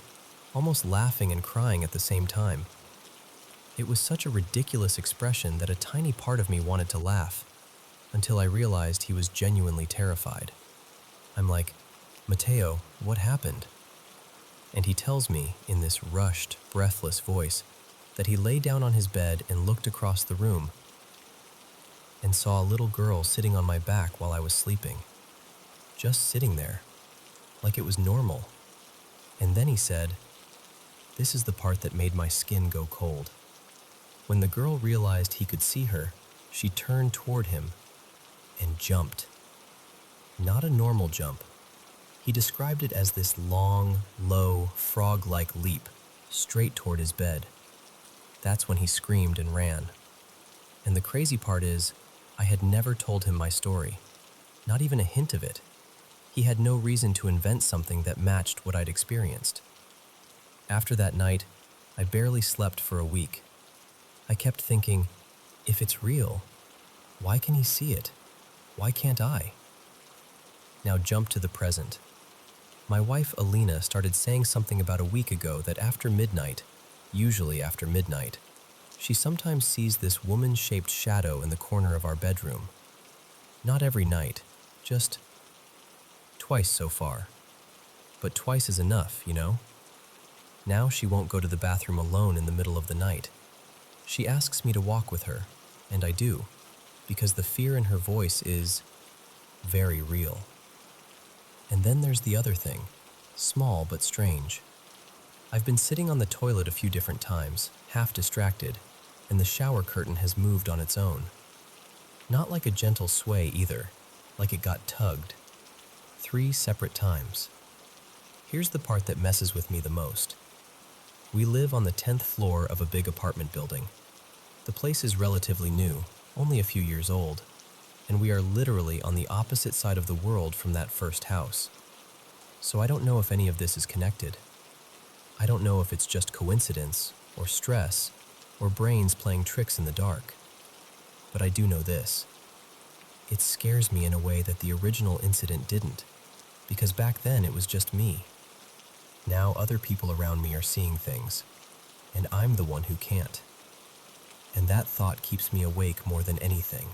almost laughing and crying at the same time. It was such a ridiculous expression that a tiny part of me wanted to laugh, until I realized he was genuinely terrified. I'm like, "Matteo, what happened?" And he tells me, in this rushed, breathless voice, that he lay down on his bed and looked across the room and saw a little girl sitting on my back while I was sleeping. Just sitting there, like it was normal. And then he said, this is the part that made my skin go cold. When the girl realized he could see her, she turned toward him and jumped. Not a normal jump. He described it as this long, low, frog-like leap straight toward his bed. That's when he screamed and ran. And the crazy part is, I had never told him my story. Not even a hint of it. He had no reason to invent something that matched what I'd experienced. After that night, I barely slept for a week. I kept thinking, if it's real, why can he see it? Why can't I? Now jump to the present. My wife Alina started saying something about a week ago that after midnight, usually after midnight, she sometimes sees this woman-shaped shadow in the corner of our bedroom. Not every night, just twice so far. But twice is enough, you know? Now she won't go to the bathroom alone in the middle of the night. She asks me to walk with her, and I do, because the fear in her voice is very real. And then there's the other thing, small but strange. I've been sitting on the toilet a few different times, half distracted, and the shower curtain has moved on its own. Not like a gentle sway either, like it got tugged. 3 separate times. Here's the part that messes with me the most. We live on the 10th floor of a big apartment building. The place is relatively new, only a few years old, and we are literally on the opposite side of the world from that first house. So I don't know if any of this is connected. I don't know if it's just coincidence, or stress, or brains playing tricks in the dark. But I do know this. It scares me in a way that the original incident didn't, because back then it was just me. Now other people around me are seeing things, and I'm the one who can't. And that thought keeps me awake more than anything.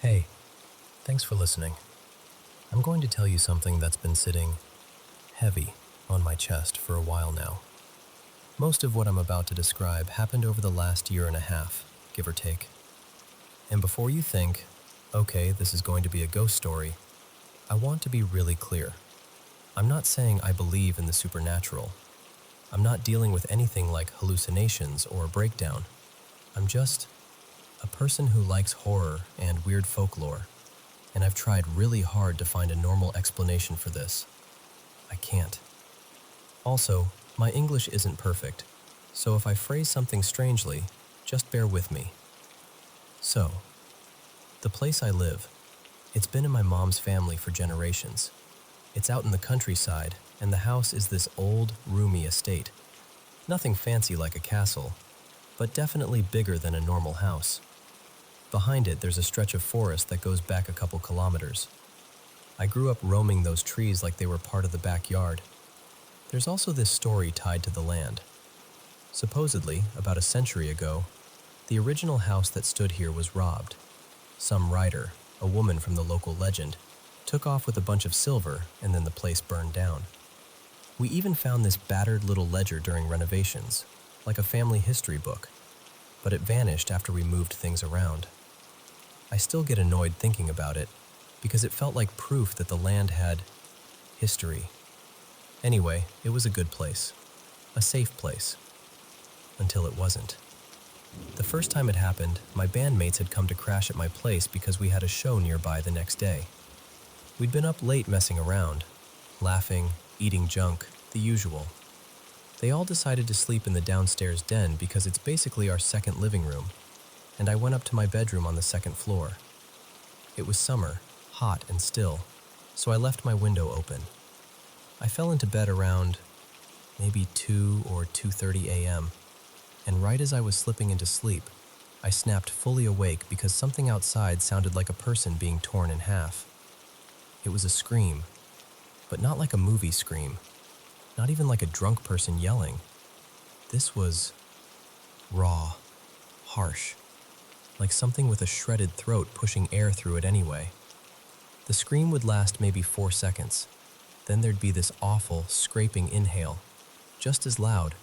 Hey, thanks for listening. I'm going to tell you something that's been sitting heavy on my chest for a while now. Most of what I'm about to describe happened over the last year and a half, give or take. And before you think, okay, this is going to be a ghost story, I want to be really clear. I'm not saying I believe in the supernatural. I'm not dealing with anything like hallucinations or breakdown. I'm just a person who likes horror and weird folklore, and I've tried really hard to find a normal explanation for this. I can't. Also, my English isn't perfect, so if I phrase something strangely, just bear with me. So, the place I live, it's been in my mom's family for generations. It's out in the countryside, and the house is this old, roomy estate. Nothing fancy like a castle, but definitely bigger than a normal house. Behind it, there's a stretch of forest that goes back a couple kilometers. I grew up roaming those trees like they were part of the backyard. There's also this story tied to the land. Supposedly, about a century ago, the original house that stood here was robbed. Some writer, a woman from the local legend, took off with a bunch of silver, and then the place burned down. We even found this battered little ledger during renovations, like a family history book, but it vanished after we moved things around. I still get annoyed thinking about it, because it felt like proof that the land had history. Anyway, it was a good place, a safe place, until it wasn't. The first time it happened, my bandmates had come to crash at my place because we had a show nearby the next day. We'd been up late messing around, laughing, eating junk, the usual. They all decided to sleep in the downstairs den because it's basically our second living room, and I went up to my bedroom on the second floor. It was summer, hot and still, so I left my window open. I fell into bed around maybe 2 or 2:30 a.m., and right as I was slipping into sleep, I snapped fully awake because something outside sounded like a person being torn in half. It was a scream, but not like a movie scream, not even like a drunk person yelling. This was raw, harsh, like something with a shredded throat pushing air through it anyway. The scream would last maybe 4 seconds. Then there'd be this awful, scraping inhale, just as loud,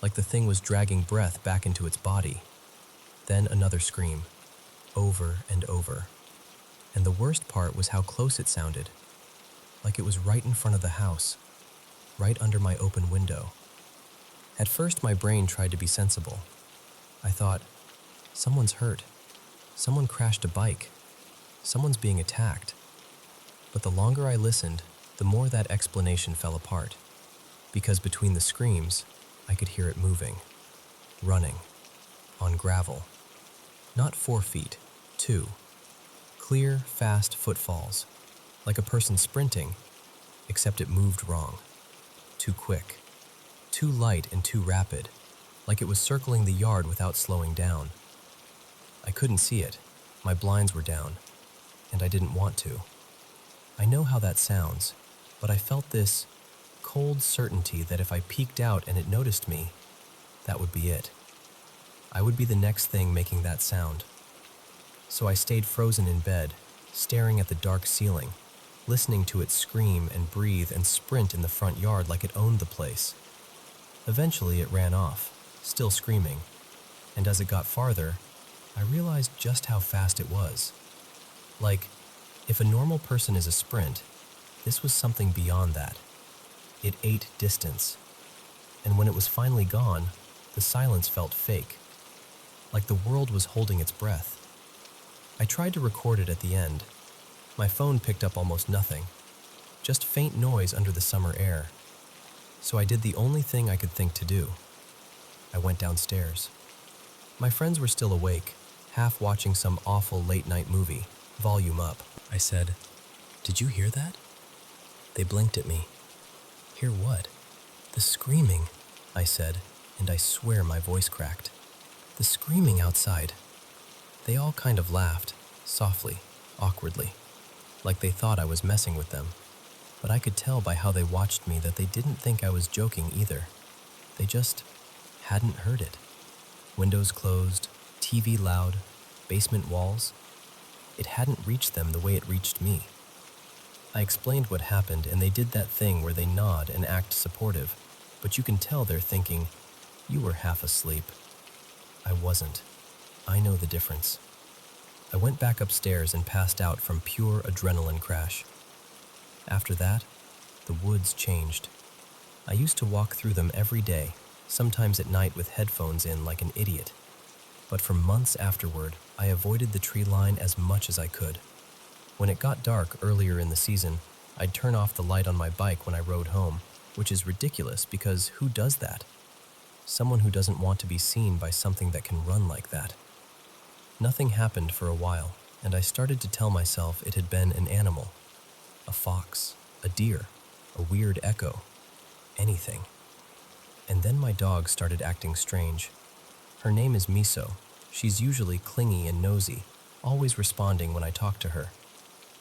like the thing was dragging breath back into its body. Then another scream, over and over. And the worst part was how close it sounded, like it was right in front of the house, right under my open window. At first, my brain tried to be sensible. I thought, someone's hurt. Someone crashed a bike. Someone's being attacked. But the longer I listened, the more that explanation fell apart. Because between the screams, I could hear it moving, running, on gravel. Not 4 feet, 2. Clear, fast footfalls, like a person sprinting, except it moved wrong. Too quick, too light and too rapid, like it was circling the yard without slowing down. I couldn't see it, my blinds were down, and I didn't want to. I know how that sounds, but I felt this cold certainty that if I peeked out and it noticed me, that would be it. I would be the next thing making that sound. So I stayed frozen in bed, staring at the dark ceiling, listening to it scream and breathe and sprint in the front yard like it owned the place. Eventually it ran off, still screaming, and as it got farther, I realized just how fast it was. Like, if a normal person is a sprint, this was something beyond that. It ate distance, and when it was finally gone, the silence felt fake, like the world was holding its breath. I tried to record it at the end. My phone picked up almost nothing, just faint noise under the summer air. So I did the only thing I could think to do. I went downstairs. My friends were still awake, half watching some awful late-night movie, volume up. I said, "Did you hear that?" They blinked at me. "Hear what?" "The screaming," I said, and I swear my voice cracked. "The screaming outside." They all kind of laughed, softly, awkwardly, like they thought I was messing with them. But I could tell by how they watched me that they didn't think I was joking either. They just hadn't heard it. Windows closed, TV loud, basement walls. It hadn't reached them the way it reached me. I explained what happened, and they did that thing where they nod and act supportive, but you can tell they're thinking, "You were half asleep." I wasn't. I know the difference. I went back upstairs and passed out from pure adrenaline crash. After that, the woods changed. I used to walk through them every day, sometimes at night with headphones in like an idiot. But for months afterward, I avoided the tree line as much as I could. When it got dark earlier in the season, I'd turn off the light on my bike when I rode home, which is ridiculous because who does that? Someone who doesn't want to be seen by something that can run like that. Nothing happened for a while, and I started to tell myself it had been an animal. A fox, a deer, a weird echo, anything. And then my dog started acting strange. Her name is Miso. She's usually clingy and nosy, always responding when I talk to her.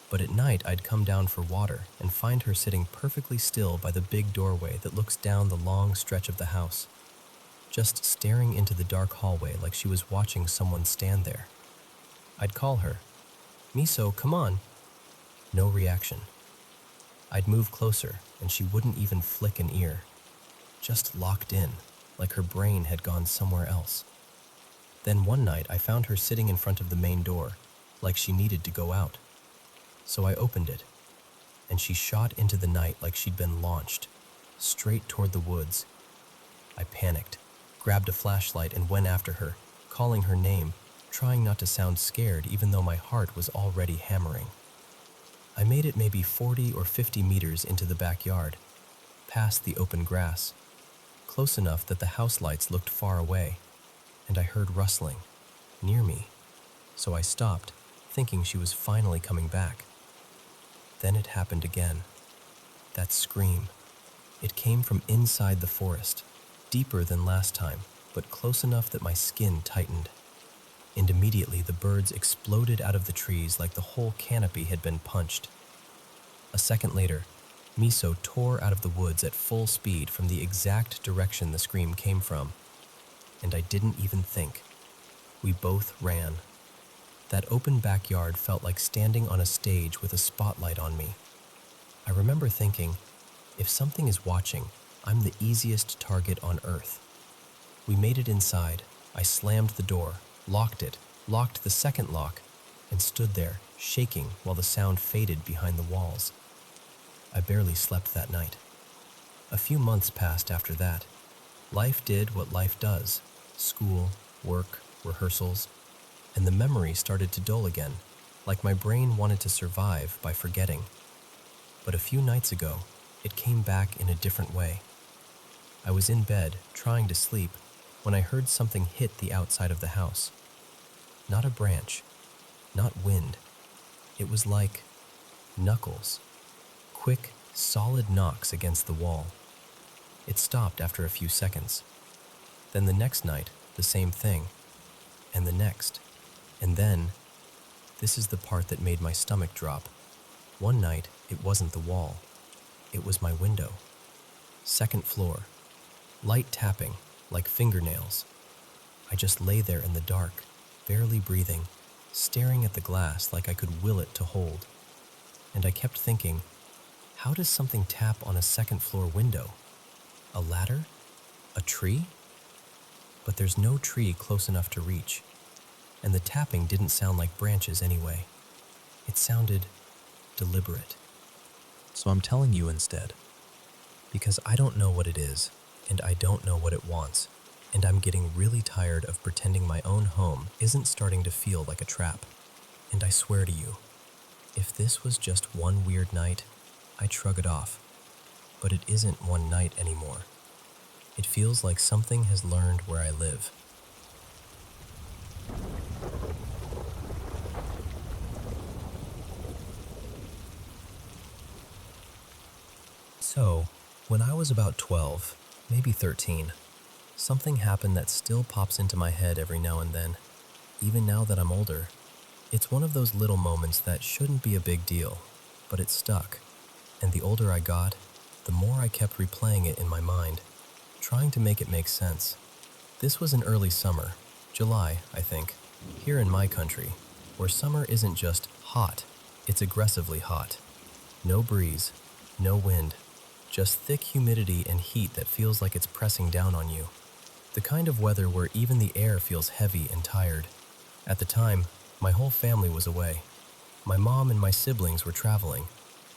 But at night I'd come down for water and find her sitting perfectly still by the big doorway that looks down the long stretch of the house, just staring into the dark hallway like she was watching someone stand there. I'd call her, "Miso, come on." No reaction. I'd move closer and she wouldn't even flick an ear, just locked in, like her brain had gone somewhere else. Then one night I found her sitting in front of the main door, like she needed to go out. So I opened it, and she shot into the night like she'd been launched, straight toward the woods. I panicked, grabbed a flashlight and went after her, calling her name, trying not to sound scared even though my heart was already hammering. I made it maybe 40 or 50 meters into the backyard, past the open grass, close enough that the house lights looked far away, and I heard rustling, near me, so I stopped, thinking she was finally coming back. Then it happened again. That scream. It came from inside the forest, deeper than last time, but close enough that my skin tightened. And immediately the birds exploded out of the trees like the whole canopy had been punched. A second later, Miso tore out of the woods at full speed from the exact direction the scream came from. And I didn't even think. We both ran. That open backyard felt like standing on a stage with a spotlight on me. I remember thinking, if something is watching, I'm the easiest target on earth. We made it inside. I slammed the door, locked it, locked the second lock, and stood there, shaking while the sound faded behind the walls. I barely slept that night. A few months passed after that. Life did what life does: school, work, rehearsals, and the memory started to dull again, like my brain wanted to survive by forgetting. But a few nights ago, it came back in a different way. I was in bed, trying to sleep, when I heard something hit the outside of the house. Not a branch, not wind. It was like knuckles. Quick, solid knocks against the wall. It stopped after a few seconds. Then the next night, the same thing. And the next. And then, this is the part that made my stomach drop. One night, it wasn't the wall. It was my window. Second floor. Light tapping, like fingernails. I just lay there in the dark, barely breathing, staring at the glass like I could will it to hold. And I kept thinking, how does something tap on a second floor window? A ladder? A tree? But there's no tree close enough to reach. And the tapping didn't sound like branches anyway. It sounded deliberate. So I'm telling you instead. Because I don't know what it is, and I don't know what it wants, and I'm getting really tired of pretending my own home isn't starting to feel like a trap. And I swear to you, if this was just one weird night, I'd shrug it off. But it isn't one night anymore. It feels like something has learned where I live. So, when I was about 12, maybe 13, something happened that still pops into my head every now and then, even now that I'm older. It's one of those little moments that shouldn't be a big deal, but it stuck. And the older I got, the more I kept replaying it in my mind, trying to make it make sense. This was in early summer, July, I think, here in my country, where summer isn't just hot, it's aggressively hot. No breeze, no wind, just thick humidity and heat that feels like it's pressing down on you. The kind of weather where even the air feels heavy and tired. At the time, my whole family was away. My mom and my siblings were traveling,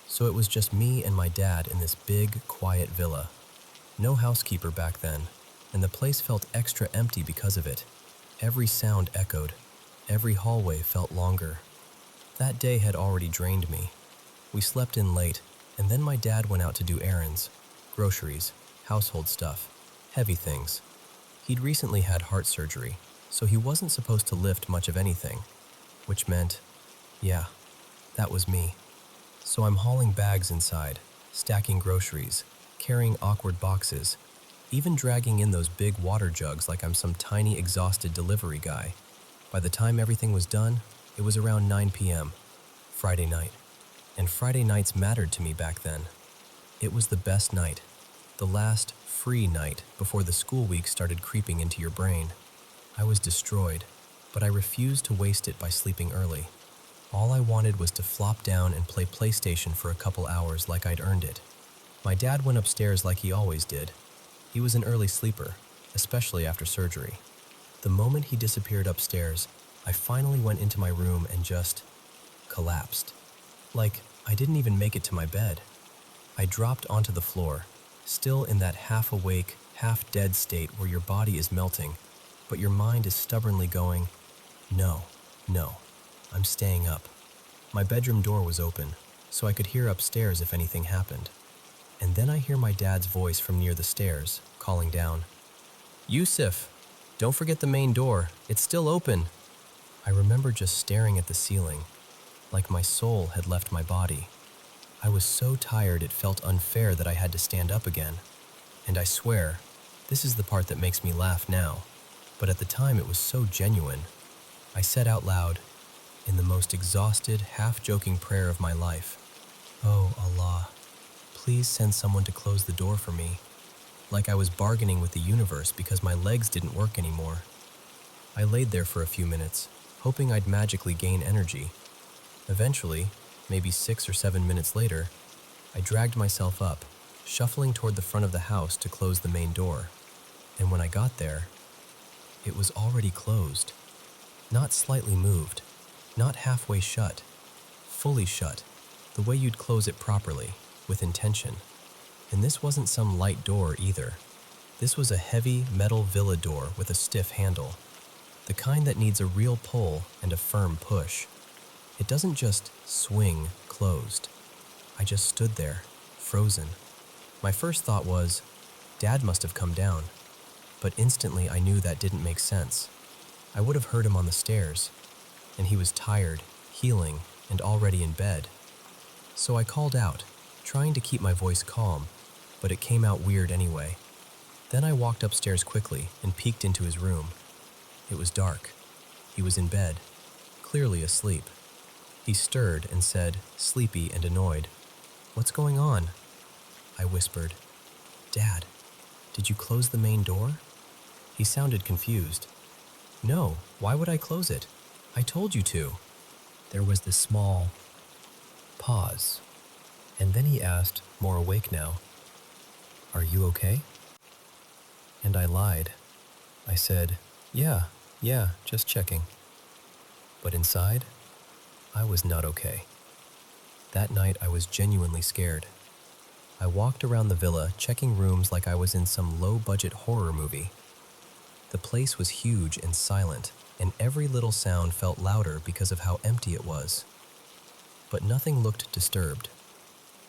so it was just me and my dad in this big, quiet villa. No housekeeper back then, and the place felt extra empty because of it. Every sound echoed. Every hallway felt longer. That day had already drained me. We slept in late, and then my dad went out to do errands, groceries, household stuff, heavy things. He'd recently had heart surgery, so he wasn't supposed to lift much of anything, which meant, yeah, that was me. So I'm hauling bags inside, stacking groceries, carrying awkward boxes, even dragging in those big water jugs like I'm some tiny exhausted delivery guy. By the time everything was done, it was around 9 p.m., Friday night. And Friday nights mattered to me back then. It was the best night, the last free night before the school week started creeping into your brain. I was destroyed, but I refused to waste it by sleeping early. All I wanted was to flop down and play PlayStation for a couple hours like I'd earned it. My dad went upstairs like he always did. He was an early sleeper, especially after surgery. The moment he disappeared upstairs, I finally went into my room and just collapsed. Like, I didn't even make it to my bed. I dropped onto the floor, still in that half-awake, half-dead state where your body is melting, but your mind is stubbornly going, no, I'm staying up. My bedroom door was open, so I could hear upstairs if anything happened. And then I hear my dad's voice from near the stairs, calling down, "Yusuf, don't forget the main door, it's still open." I remember just staring at the ceiling, like my soul had left my body. I was so tired it felt unfair that I had to stand up again. And I swear, This is the part that makes me laugh now, but at the time it was so genuine. I said out loud, in the most exhausted, half-joking prayer of my life, "Oh Allah, please send someone to close the door for me," like I was bargaining with the universe because my legs didn't work anymore. I laid there for a few minutes, hoping I'd magically gain energy. Eventually, maybe 6 or 7 minutes later, I dragged myself up, shuffling toward the front of the house to close the main door. And when I got there, it was already closed. Not slightly moved, not halfway shut, fully shut, the way you'd close it properly, with intention. And this wasn't some light door either. This was a heavy metal villa door with a stiff handle, the kind that needs a real pull and a firm push. It doesn't just swing closed. I just stood there, frozen. My first thought was, Dad must have come down, but instantly I knew that didn't make sense. I would have heard him on the stairs, and he was tired, healing, and already in bed. So I called out, trying to keep my voice calm, but it came out weird anyway. Then I walked upstairs quickly and peeked into his room. It was dark. He was in bed, clearly asleep. He stirred and said, sleepy and annoyed, "What's going on?" I whispered, "Dad, did you close the main door?" He sounded confused. "No, why would I close it? I told you to." There was this small pause, and then he asked, more awake now, "Are you okay?" And I lied. I said, Yeah, just checking." But inside, I was not okay. That night I was genuinely scared. I walked around the villa, checking rooms like I was in some low-budget horror movie. The place was huge and silent, and every little sound felt louder because of how empty it was. But nothing looked disturbed.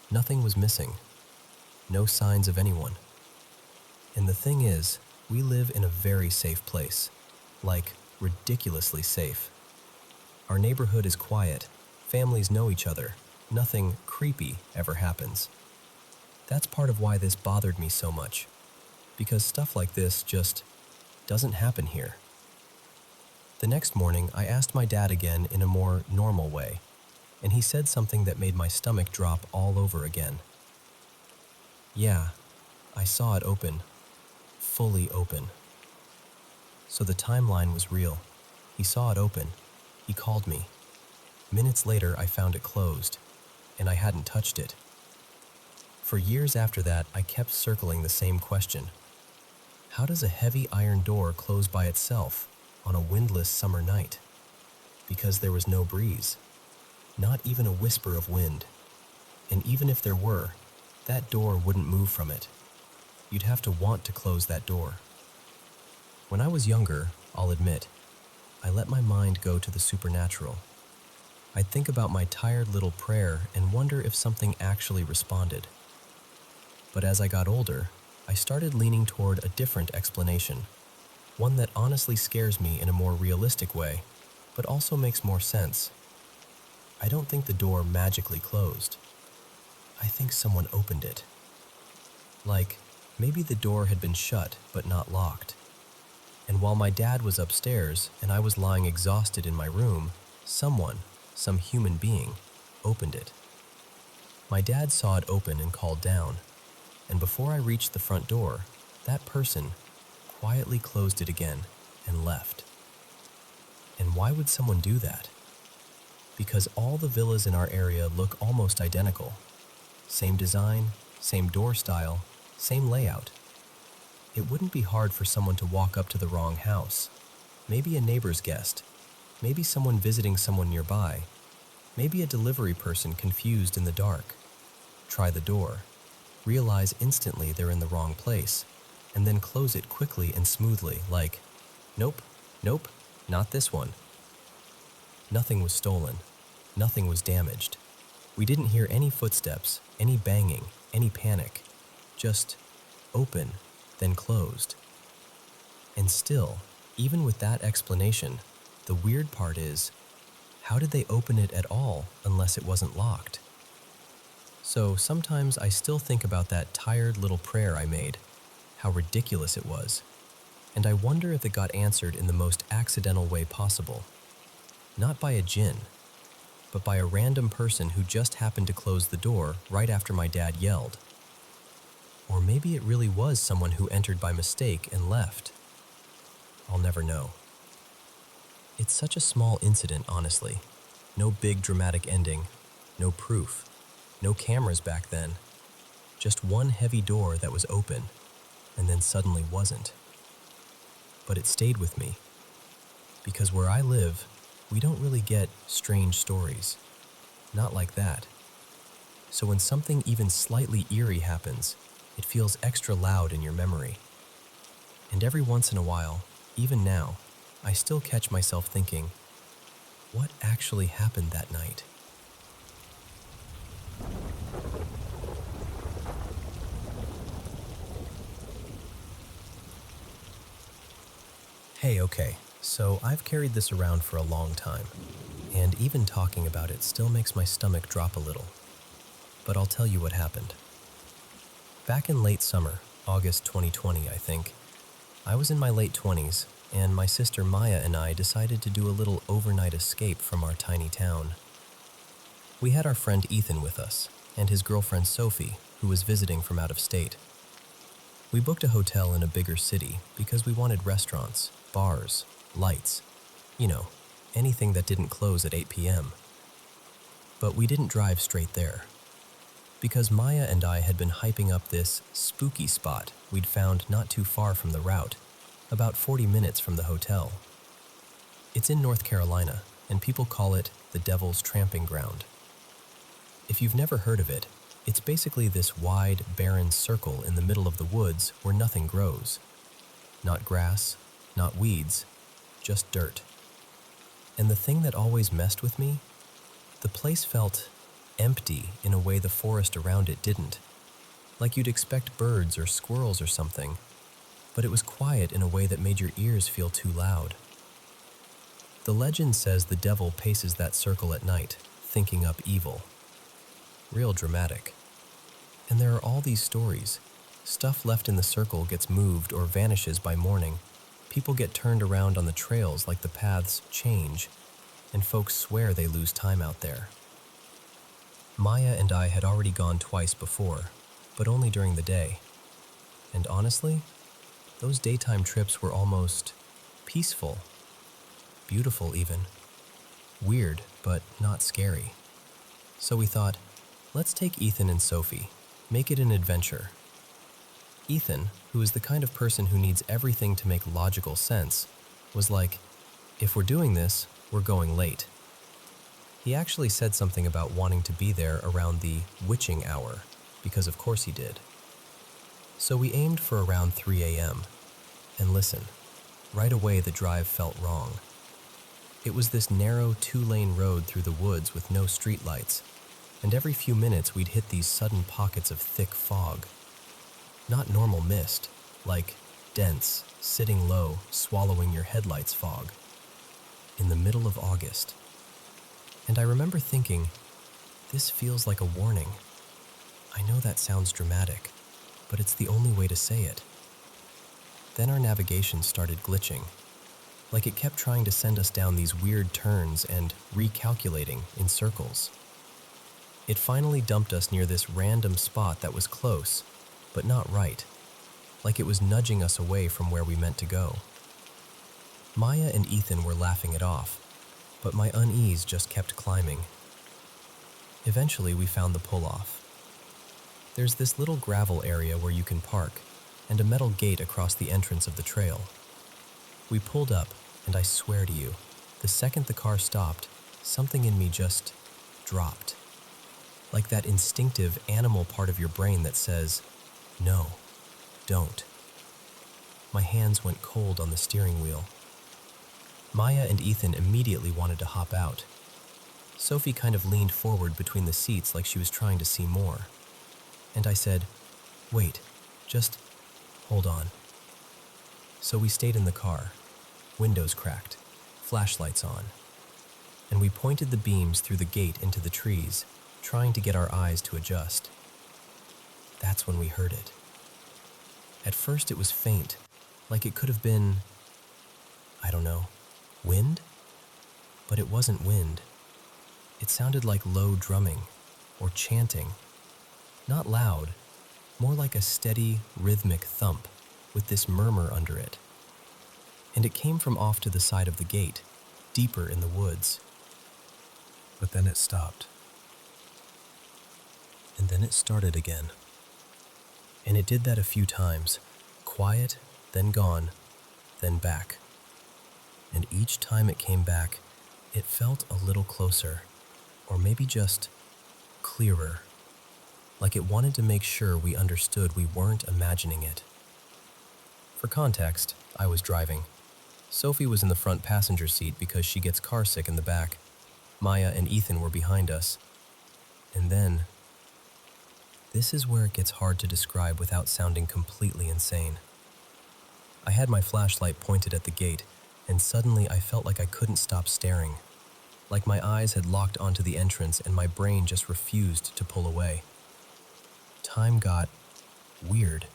Nothing was missing. No signs of anyone. And the thing is, we live in a very safe place. Like, ridiculously safe. Our neighborhood is quiet. Families know each other. Nothing creepy ever happens. That's part of why this bothered me so much. Because stuff like this just doesn't happen here. The next morning, I asked my dad again in a more normal way, and he said something that made my stomach drop all over again. "Yeah, I saw it open. Fully open." So the timeline was real. He saw it open. He called me. Minutes later, I found it closed, and I hadn't touched it. For years after that, I kept circling the same question. How does a heavy iron door close by itself on a windless summer night? Because there was no breeze. Not even a whisper of wind. And even if there were, that door wouldn't move from it. You'd have to want to close that door. When I was younger, I'll admit, I let my mind go to the supernatural. I'd think about my tired little prayer and wonder if something actually responded. But as I got older, I started leaning toward a different explanation, one that honestly scares me in a more realistic way, but also makes more sense. I don't think the door magically closed. I think someone opened it. Like, maybe the door had been shut but not locked. And while my dad was upstairs and I was lying exhausted in my room, someone, some human being, opened it. My dad saw it open and called down, and before I reached the front door, that person quietly closed it again and left. And why would someone do that? Because all the villas in our area look almost identical. Same design, same door style, same layout. It wouldn't be hard for someone to walk up to the wrong house. Maybe a neighbor's guest. Maybe someone visiting someone nearby. Maybe a delivery person confused in the dark. Try the door. Realize instantly they're in the wrong place, and then close it quickly and smoothly, like, nope, not this one. Nothing was stolen. Nothing was damaged. We didn't hear any footsteps, any banging, any panic. Just open, then closed. And still, even with that explanation, the weird part is, how did they open it at all unless it wasn't locked? So sometimes I still think about that tired little prayer I made, how ridiculous it was, and I wonder if it got answered in the most accidental way possible. Not by a djinn, but by a random person who just happened to close the door right after my dad yelled. Or maybe it really was someone who entered by mistake and left. I'll never know. It's such a small incident, honestly. No big dramatic ending, no proof, no cameras back then. Just one heavy door that was open and then suddenly wasn't. But it stayed with me, because where I live, we don't really get strange stories. Not like that. So when something even slightly eerie happens, it feels extra loud in your memory. And every once in a while, even now, I still catch myself thinking, what actually happened that night? Hey, okay, so I've carried this around for a long time, and even talking about it still makes my stomach drop a little. But I'll tell you what happened. Back in late summer, August 2020, I think, I was in my late 20s, and my sister Maya and I decided to do a little overnight escape from our tiny town. We had our friend Ethan with us, and his girlfriend Sophie, who was visiting from out of state. We booked a hotel in a bigger city because we wanted restaurants, bars, lights, anything that didn't close at 8 p.m. But we didn't drive straight there, because Maya and I had been hyping up this spooky spot we'd found not too far from the route, about 40 minutes from the hotel. It's in North Carolina, and people call it the Devil's Tramping Ground. If you've never heard of it, it's basically this wide, barren circle in the middle of the woods where nothing grows. Not grass, not weeds, just dirt. And the thing that always messed with me? The place felt empty in a way the forest around it didn't. Like you'd expect birds or squirrels or something, but it was quiet in a way that made your ears feel too loud. The legend says the devil paces that circle at night, thinking up evil. Real dramatic. And there are all these stories. Stuff left in the circle gets moved or vanishes by morning. People get turned around on the trails like the paths change, and folks swear they lose time out there. Maya and I had already gone twice before, but only during the day. And honestly, those daytime trips were almost peaceful, beautiful even. Weird, but not scary. So we thought, let's take Ethan and Sophie, make it an adventure. Ethan, who is the kind of person who needs everything to make logical sense, was like, if we're doing this, we're going late. He actually said something about wanting to be there around the witching hour, because of course he did. So we aimed for around 3 a.m. And listen, right away the drive felt wrong. It was this narrow 2-lane road through the woods with no streetlights, and every few minutes we'd hit these sudden pockets of thick fog. Not normal mist, like dense, sitting low, swallowing your headlights fog. In the middle of August. And I remember thinking, this feels like a warning. I know that sounds dramatic, but it's the only way to say it. Then our navigation started glitching, like it kept trying to send us down these weird turns and recalculating in circles. It finally dumped us near this random spot that was close, but not right, like it was nudging us away from where we meant to go. Maya and Ethan were laughing it off, but my unease just kept climbing. Eventually, we found the pull-off. There's this little gravel area where you can park, and a metal gate across the entrance of the trail. We pulled up, and I swear to you, the second the car stopped, something in me just dropped. Like that instinctive animal part of your brain that says, no, don't. My hands went cold on the steering wheel. Maya and Ethan immediately wanted to hop out. Sophie kind of leaned forward between the seats like she was trying to see more. And I said, wait, just hold on. So we stayed in the car, windows cracked, flashlights on, and we pointed the beams through the gate into the trees, trying to get our eyes to adjust. That's when we heard it. At first it was faint, like it could have been, I don't know, wind? But it wasn't wind. It sounded like low drumming or chanting. Not loud, more like a steady, rhythmic thump with this murmur under it. And it came from off to the side of the gate, deeper in the woods. But then it stopped. And then it started again. And it did that a few times, quiet, then gone, then back. And each time it came back, it felt a little closer, or maybe just clearer, like it wanted to make sure we understood we weren't imagining it. For context, I was driving. Sophie was in the front passenger seat because she gets carsick in the back. Maya and Ethan were behind us. And then, this is where it gets hard to describe without sounding completely insane. I had my flashlight pointed at the gate, and suddenly I felt like I couldn't stop staring. Like my eyes had locked onto the entrance and my brain just refused to pull away. Time got weird.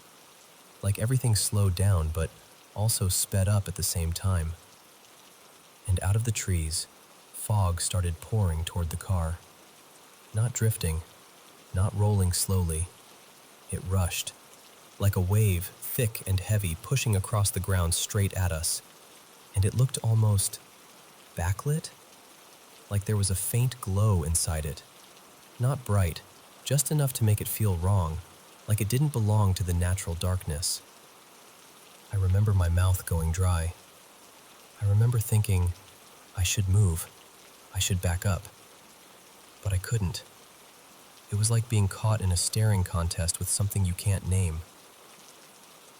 Like everything slowed down, but also sped up at the same time. And out of the trees, fog started pouring toward the car. Not drifting, not rolling slowly. It rushed, like a wave, thick and heavy, pushing across the ground straight at us. And it looked almost backlit, like there was a faint glow inside it. Not bright, just enough to make it feel wrong, like it didn't belong to the natural darkness. I remember my mouth going dry. I remember thinking, I should move. I should back up. But I couldn't. It was like being caught in a staring contest with something you can't name.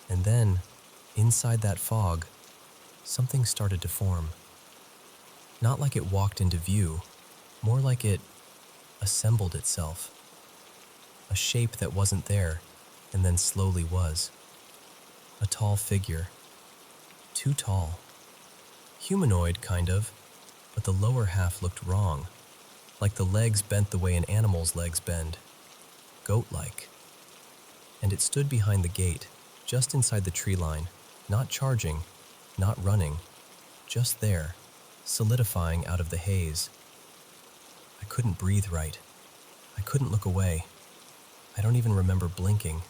And then, inside that fog, something started to form. Not like it walked into view, more like it assembled itself. A shape that wasn't there, and then slowly was. A tall figure. Too tall. Humanoid, kind of, but the lower half looked wrong, like the legs bent the way an animal's legs bend. Goat-like. And it stood behind the gate, just inside the tree line, not charging, not running, just there, solidifying out of the haze. I couldn't breathe right. I couldn't look away. I don't even remember blinking.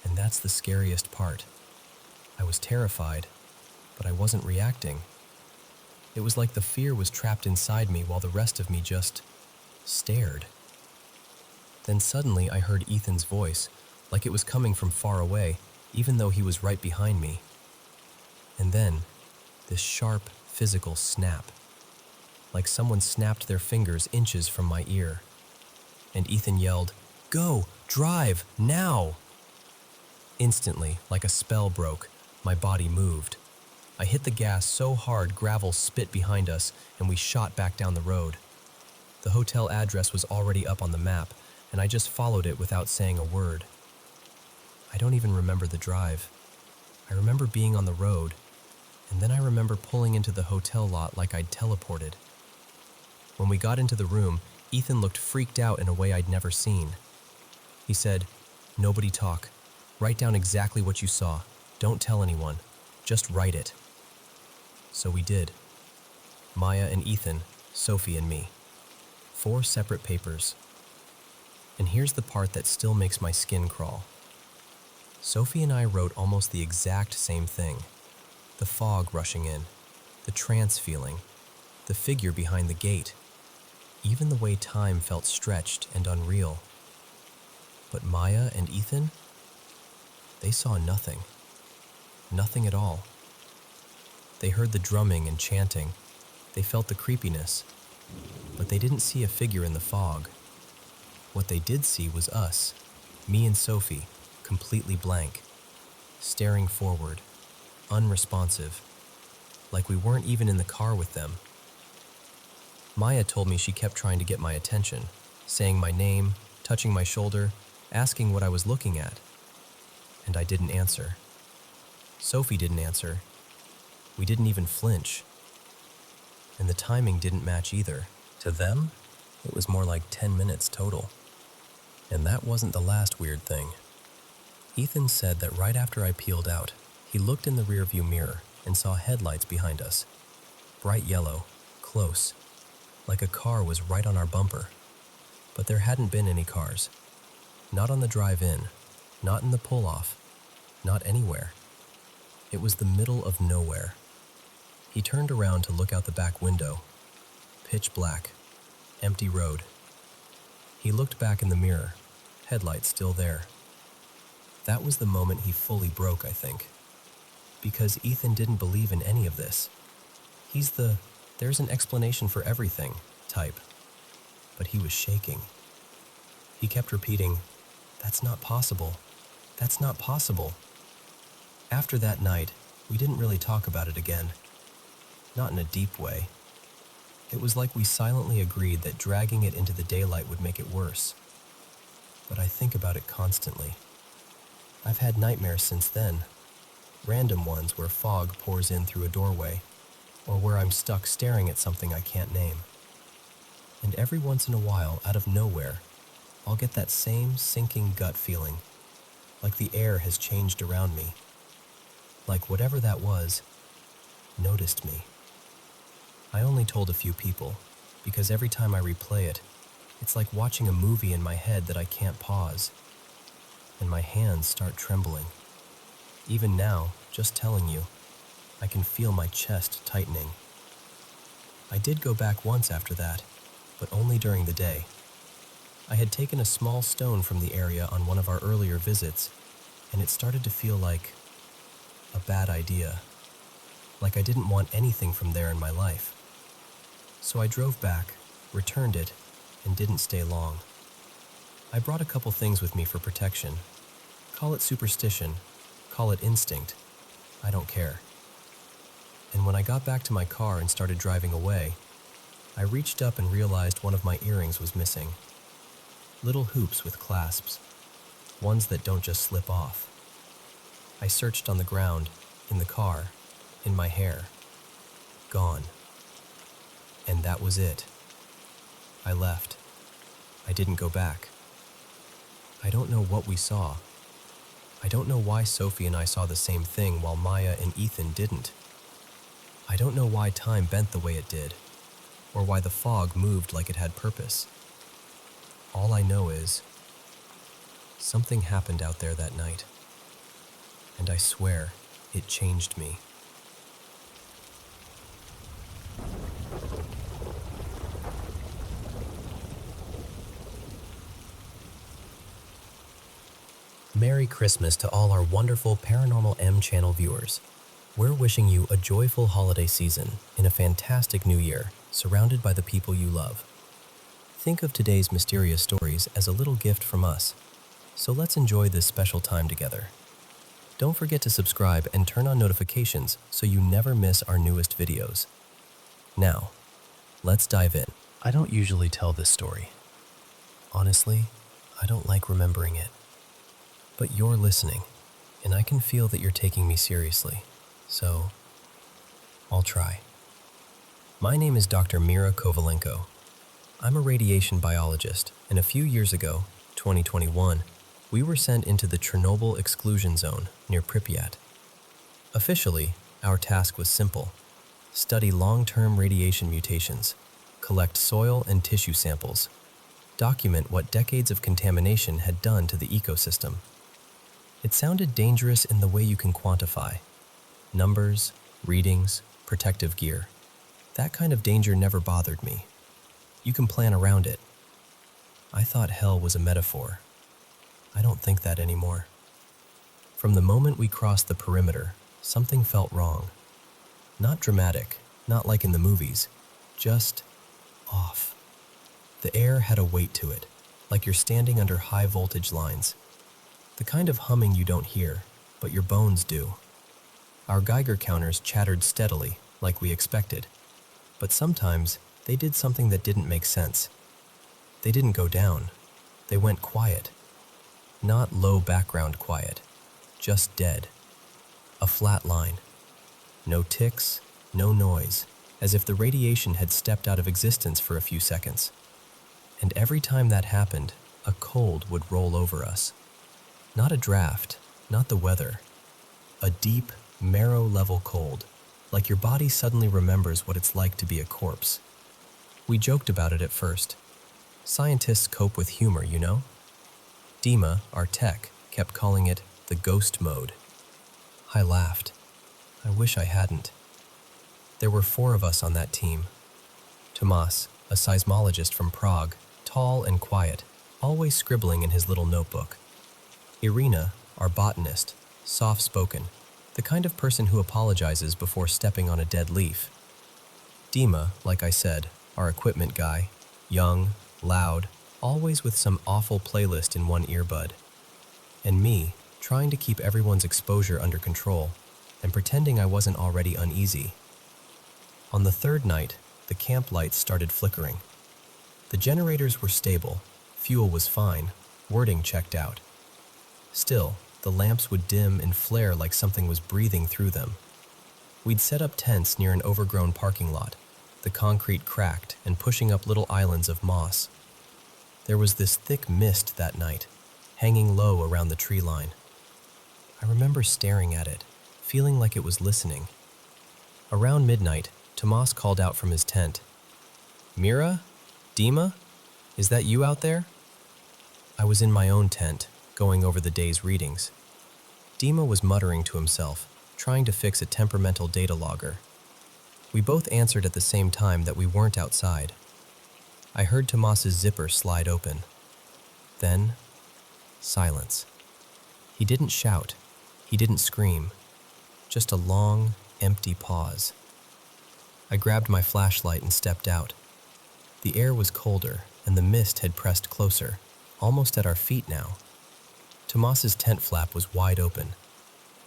And that's the scariest part. I was terrified, but I wasn't reacting. It was like the fear was trapped inside me while the rest of me just stared. Then suddenly I heard Ethan's voice, like it was coming from far away, even though he was right behind me. And then, this sharp, physical snap, like someone snapped their fingers inches from my ear. And Ethan yelled, "Go! Drive! Now!" Instantly, like a spell broke, my body moved. I hit the gas so hard gravel spit behind us, and we shot back down the road. The hotel address was already up on the map, and I just followed it without saying a word. I don't even remember the drive. I remember being on the road, and then I remember pulling into the hotel lot like I'd teleported. When we got into the room, Ethan looked freaked out in a way I'd never seen. He said, "Nobody talk. Write down exactly what you saw. Don't tell anyone. Just write it." So we did. Maya and Ethan, Sophie and me. 4 separate papers. And here's the part that still makes my skin crawl. Sophie and I wrote almost the exact same thing. The fog rushing in, the trance feeling, the figure behind the gate, even the way time felt stretched and unreal. But Maya and Ethan, they saw nothing. Nothing at all. They heard the drumming and chanting. They felt the creepiness. But they didn't see a figure in the fog. What they did see was us, me and Sophie, completely blank, staring forward, unresponsive, like we weren't even in the car with them. Maya told me she kept trying to get my attention, saying my name, touching my shoulder, asking what I was looking at. And I didn't answer. Sophie didn't answer. We didn't even flinch. And the timing didn't match either. To them, it was more like 10 minutes total. And that wasn't the last weird thing. Ethan said that right after I peeled out, he looked in the rearview mirror and saw headlights behind us. Bright yellow, close, like a car was right on our bumper. But there hadn't been any cars. Not on the drive-in, not in the pull-off, not anywhere. It was the middle of nowhere. He turned around to look out the back window. Pitch black, empty road. He looked back in the mirror, headlights still there. That was the moment he fully broke, I think. Because Ethan didn't believe in any of this. He's the "there's an explanation for everything" type. But he was shaking. He kept repeating, "That's not possible. That's not possible." After that night, we didn't really talk about it again. Not in a deep way. It was like we silently agreed that dragging it into the daylight would make it worse. But I think about it constantly. I've had nightmares since then. Random ones where fog pours in through a doorway, or where I'm stuck staring at something I can't name. And every once in a while, out of nowhere, I'll get that same sinking gut feeling, like the air has changed around me. Like whatever that was, noticed me. I only told a few people, because every time I replay it, it's like watching a movie in my head that I can't pause. And my hands start trembling. Even now, just telling you, I can feel my chest tightening. I did go back once after that, but only during the day. I had taken a small stone from the area on one of our earlier visits, and it started to feel like a bad idea. Like I didn't want anything from there in my life. So I drove back, returned it, and didn't stay long. I brought a couple things with me for protection. Call it superstition, call it instinct, I don't care. And when I got back to my car and started driving away, I reached up and realized one of my earrings was missing. Little hoops with clasps, ones that don't just slip off. I searched on the ground, in the car, in my hair. Gone. And that was it. I left. I didn't go back. I don't know what we saw. I don't know why Sophie and I saw the same thing while Maya and Ethan didn't. I don't know why time bent the way it did, or why the fog moved like it had purpose. All I know is, something happened out there that night, and I swear it changed me. Merry Christmas to all our wonderful Paranormal M channel viewers. We're wishing you a joyful holiday season in a fantastic new year, surrounded by the people you love. Think of today's mysterious stories as a little gift from us, so let's enjoy this special time together. Don't forget to subscribe and turn on notifications so you never miss our newest videos. Now, let's dive in. I don't usually tell this story. Honestly, I don't like remembering it. But you're listening, and I can feel that you're taking me seriously, so I'll try. My name is Dr. Mira Kovalenko. I'm a radiation biologist, and a few years ago, 2021, we were sent into the Chernobyl exclusion zone near Pripyat. Officially, our task was simple: study long-term radiation mutations, collect soil and tissue samples, document what decades of contamination had done to the ecosystem. It sounded dangerous in the way you can quantify. Numbers, readings, protective gear. That kind of danger never bothered me. You can plan around it. I thought hell was a metaphor. I don't think that anymore. From the moment we crossed the perimeter, something felt wrong. Not dramatic, not like in the movies, just off. The air had a weight to it, like you're standing under high voltage lines. The kind of humming you don't hear, but your bones do. Our Geiger counters chattered steadily, like we expected, but sometimes they did something that didn't make sense. They didn't go down. They went quiet. Not low background quiet, just dead. A flat line. No ticks, no noise, as if the radiation had stepped out of existence for a few seconds. And every time that happened, a cold would roll over us. Not a draft, not the weather. A deep, marrow-level cold, like your body suddenly remembers what it's like to be a corpse. We joked about it at first. Scientists cope with humor, you know? Dima, our tech, kept calling it the ghost mode. I laughed. I wish I hadn't. There were 4 of us on that team. Tomas, a seismologist from Prague, tall and quiet, always scribbling in his little notebook. Irina, our botanist, soft-spoken, the kind of person who apologizes before stepping on a dead leaf. Dima, like I said, our equipment guy, young, loud, always with some awful playlist in one earbud. And me, trying to keep everyone's exposure under control and pretending I wasn't already uneasy. On the 3rd night, the camp lights started flickering. The generators were stable, fuel was fine, wording checked out. Still, the lamps would dim and flare like something was breathing through them. We'd set up tents near an overgrown parking lot, the concrete cracked and pushing up little islands of moss. There was this thick mist that night, hanging low around the tree line. I remember staring at it, feeling like it was listening. Around midnight, Tomas called out from his tent. "Mira? Dima? Is that you out there?" I was in my own tent, going over the day's readings. Dima was muttering to himself, trying to fix a temperamental data logger. We both answered at the same time that we weren't outside. I heard Tomas's zipper slide open. Then, silence. He didn't shout. He didn't scream. Just a long, empty pause. I grabbed my flashlight and stepped out. The air was colder, and the mist had pressed closer, almost at our feet now. Tomas's tent flap was wide open.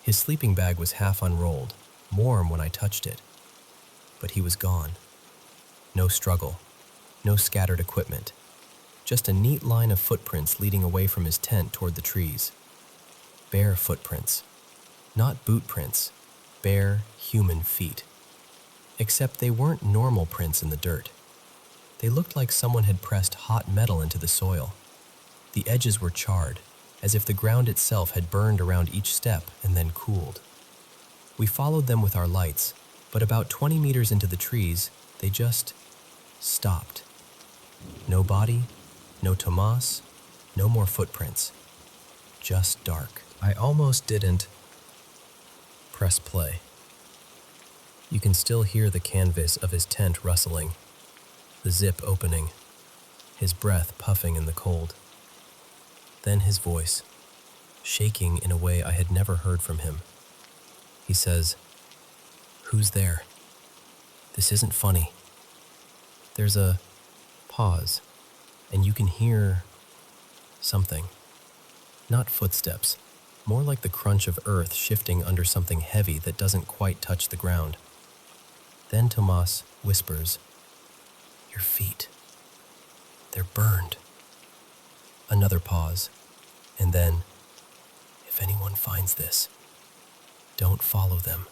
His sleeping bag was half unrolled, warm when I touched it. But he was gone. No struggle, no scattered equipment. Just a neat line of footprints leading away from his tent toward the trees. Bare footprints. Not boot prints, bare human feet. Except they weren't normal prints in the dirt. They looked like someone had pressed hot metal into the soil. The edges were charred, as if the ground itself had burned around each step and then cooled. We followed them with our lights, but about 20 meters into the trees, they just stopped. No body, no Tomas, no more footprints. Just dark. I almost didn't press play. You can still hear the canvas of his tent rustling, the zip opening, his breath puffing in the cold. Then his voice, shaking in a way I had never heard from him. He says, "Who's there? This isn't funny." There's a pause, and you can hear something. Not footsteps, more like the crunch of earth shifting under something heavy that doesn't quite touch the ground. Then Tomas whispers, "Your feet. They're burned." Another pause, and then, "If anyone finds this, don't follow them.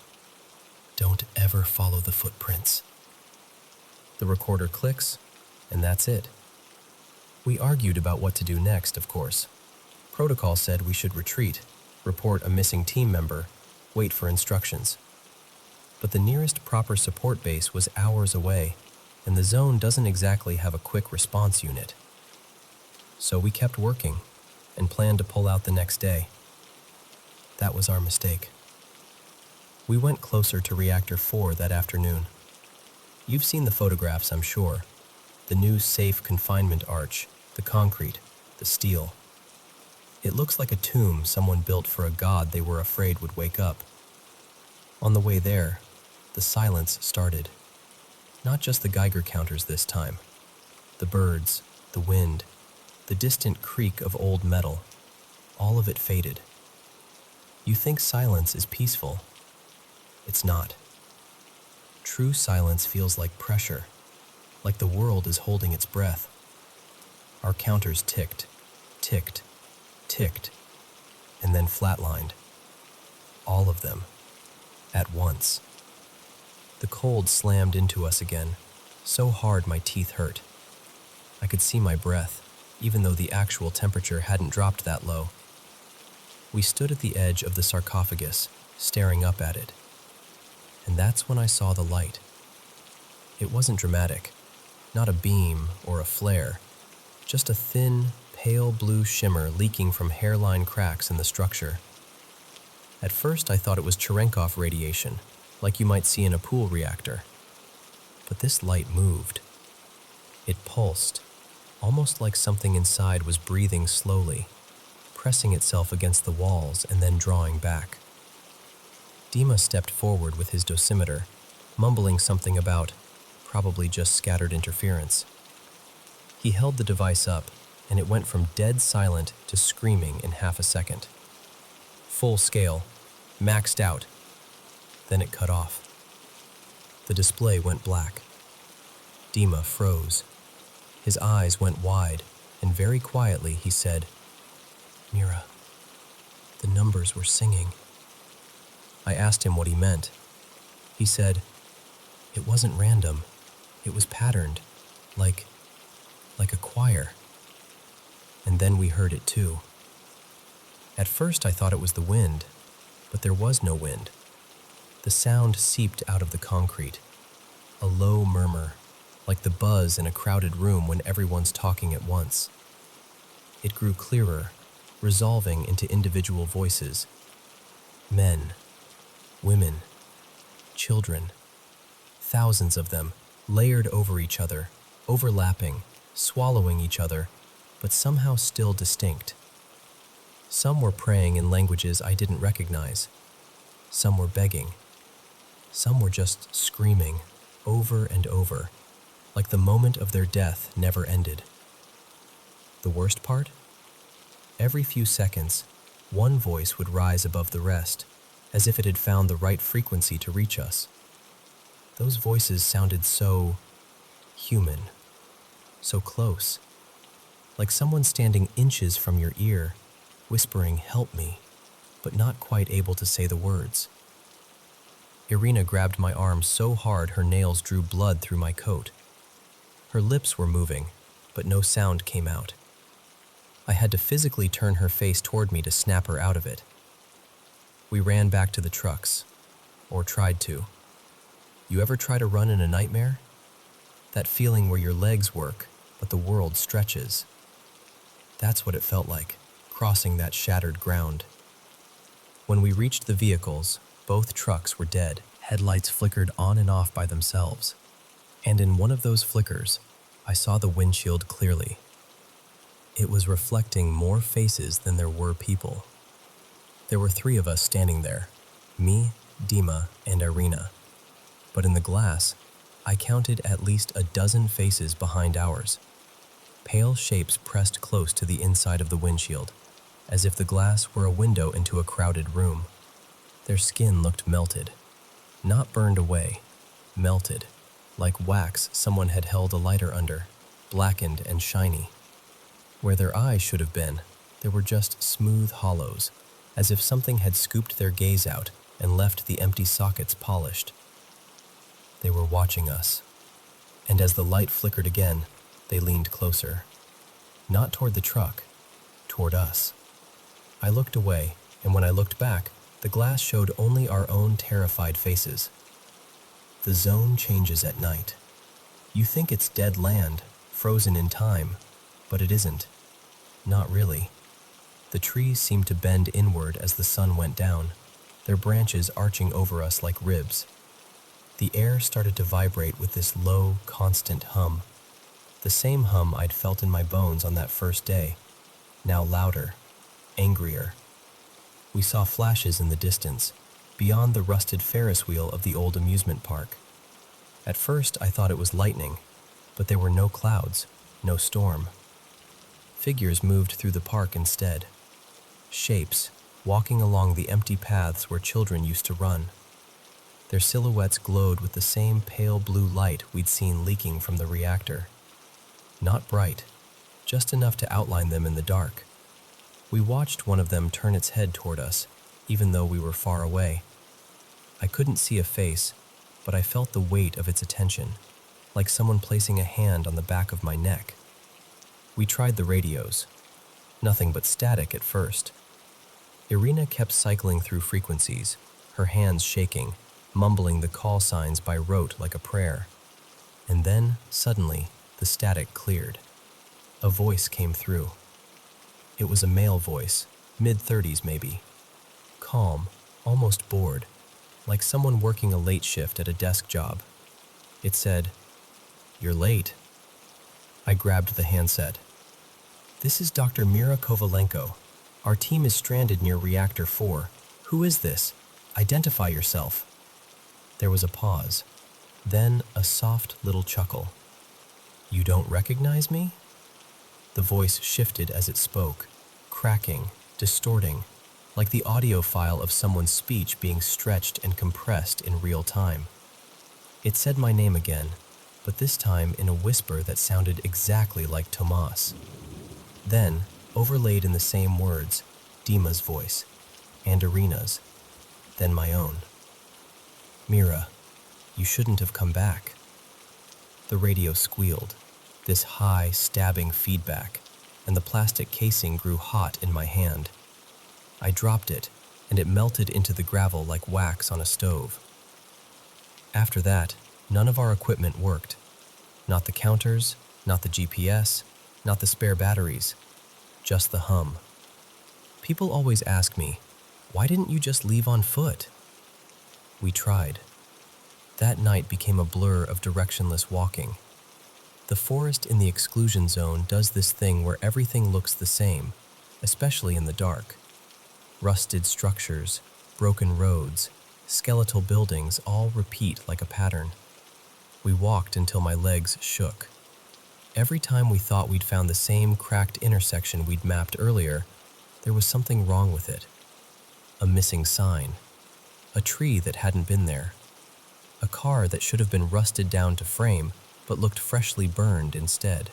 Don't ever follow the footprints." The recorder clicks, and that's it. We argued about what to do next, of course. Protocol said we should retreat, report a missing team member, wait for instructions. But the nearest proper support base was hours away, and the zone doesn't exactly have a quick response unit. So we kept working, and planned to pull out the next day. That was our mistake. We went closer to Reactor 4 that afternoon. You've seen the photographs, I'm sure. The new safe confinement arch, the concrete, the steel. It looks like a tomb someone built for a god they were afraid would wake up. On the way there, the silence started. Not just the Geiger counters this time. The birds, the wind, the distant creak of old metal. All of it faded. You think silence is peaceful. It's not. True silence feels like pressure, like the world is holding its breath. Our counters ticked, ticked, ticked, and then flatlined. All of them, at once. The cold slammed into us again, so hard my teeth hurt. I could see my breath, even though the actual temperature hadn't dropped that low. We stood at the edge of the sarcophagus, staring up at it. And that's when I saw the light. It wasn't dramatic, not a beam or a flare, just a thin, pale blue shimmer leaking from hairline cracks in the structure. At first I thought it was Cherenkov radiation, like you might see in a pool reactor. But this light moved. It pulsed, almost like something inside was breathing slowly, pressing itself against the walls and then drawing back. Dima stepped forward with his dosimeter, mumbling something about probably just scattered interference. He held the device up, and it went from dead silent to screaming in half a second. Full scale, maxed out. Then it cut off. The display went black. Dima froze. His eyes went wide, and very quietly he said, "Mira, the numbers were singing." I asked him what he meant. He said, "It wasn't random. It was patterned, like a choir." And then we heard it too. At first I thought it was the wind, but there was no wind. The sound seeped out of the concrete, a low murmur, like the buzz in a crowded room when everyone's talking at once. It grew clearer, resolving into individual voices. Men, women, children, thousands of them, layered over each other, overlapping, swallowing each other, but somehow still distinct. Some were praying in languages I didn't recognize. Some were begging. Some were just screaming, over and over, like the moment of their death never ended. The worst part? Every few seconds, one voice would rise above the rest, as if it had found the right frequency to reach us. Those voices sounded so human, so close, like someone standing inches from your ear, whispering, "Help me," but not quite able to say the words. Irina grabbed my arm so hard her nails drew blood through my coat. Her lips were moving, but no sound came out. I had to physically turn her face toward me to snap her out of it. We ran back to the trucks, or tried to. You ever try to run in a nightmare? That feeling where your legs work, but the world stretches. That's what it felt like, crossing that shattered ground. When we reached the vehicles, both trucks were dead. Headlights flickered on and off by themselves. And in one of those flickers, I saw the windshield clearly. It was reflecting more faces than there were people. There were 3 of us standing there, me, Dima, and Irina. But in the glass, I counted at least a dozen faces behind ours. Pale shapes pressed close to the inside of the windshield, as if the glass were a window into a crowded room. Their skin looked melted, not burned away, melted, like wax someone had held a lighter under, blackened and shiny. Where their eyes should have been, there were just smooth hollows, as if something had scooped their gaze out and left the empty sockets polished. They were watching us, and as the light flickered again, they leaned closer. Not toward the truck, toward us. I looked away, and when I looked back, the glass showed only our own terrified faces. The zone changes at night. You think it's dead land, frozen in time, but it isn't. Not really. The trees seemed to bend inward as the sun went down, their branches arching over us like ribs. The air started to vibrate with this low, constant hum. The same hum I'd felt in my bones on that first day, now louder, angrier. We saw flashes in the distance, beyond the rusted Ferris wheel of the old amusement park. At first I thought it was lightning, but there were no clouds, no storm. Figures moved through the park instead. Shapes, walking along the empty paths where children used to run. Their silhouettes glowed with the same pale blue light we'd seen leaking from the reactor. Not bright, just enough to outline them in the dark. We watched one of them turn its head toward us, even though we were far away. I couldn't see a face, but I felt the weight of its attention, like someone placing a hand on the back of my neck. We tried the radios. Nothing but static at first. Irina kept cycling through frequencies, her hands shaking, mumbling the call signs by rote like a prayer. And then, suddenly, the static cleared. A voice came through. It was a male voice, mid-30s maybe. Calm, almost bored, like someone working a late shift at a desk job. It said, "You're late." I grabbed the handset. "This is Dr. Mira Kovalenko. Our team is stranded near Reactor 4. Who is this? Identify yourself." There was a pause, then a soft little chuckle. "You don't recognize me?" The voice shifted as it spoke, cracking, distorting, like the audio file of someone's speech being stretched and compressed in real time. It said my name again, but this time in a whisper that sounded exactly like Tomas. Then, overlaid in the same words, Dima's voice, and Irina's, then my own. "Mira, you shouldn't have come back." The radio squealed, this high, stabbing feedback, and the plastic casing grew hot in my hand. I dropped it, and it melted into the gravel like wax on a stove. After that, none of our equipment worked. Not the counters, not the GPS, not the spare batteries, just the hum. People always ask me, "Why didn't you just leave on foot?" We tried. That night became a blur of directionless walking. The forest in the exclusion zone does this thing where everything looks the same, especially in the dark. Rusted structures, broken roads, skeletal buildings all repeat like a pattern. We walked until my legs shook. Every time we thought we'd found the same cracked intersection we'd mapped earlier, there was something wrong with it. A missing sign. A tree that hadn't been there. A car that should have been rusted down to frame, but looked freshly burned instead.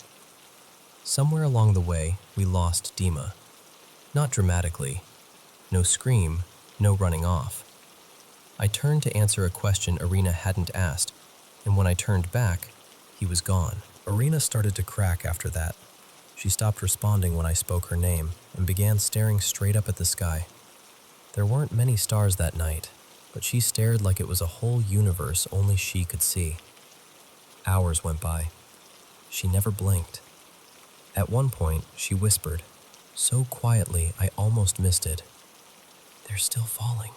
Somewhere along the way, we lost Dima. Not dramatically. No scream, no running off. I turned to answer a question Irina hadn't asked, and when I turned back, he was gone. Irina started to crack after that. She stopped responding when I spoke her name and began staring straight up at the sky. There weren't many stars that night, but she stared like it was a whole universe only she could see. Hours went by. She never blinked. At one point, she whispered, so quietly I almost missed it, "They're still falling."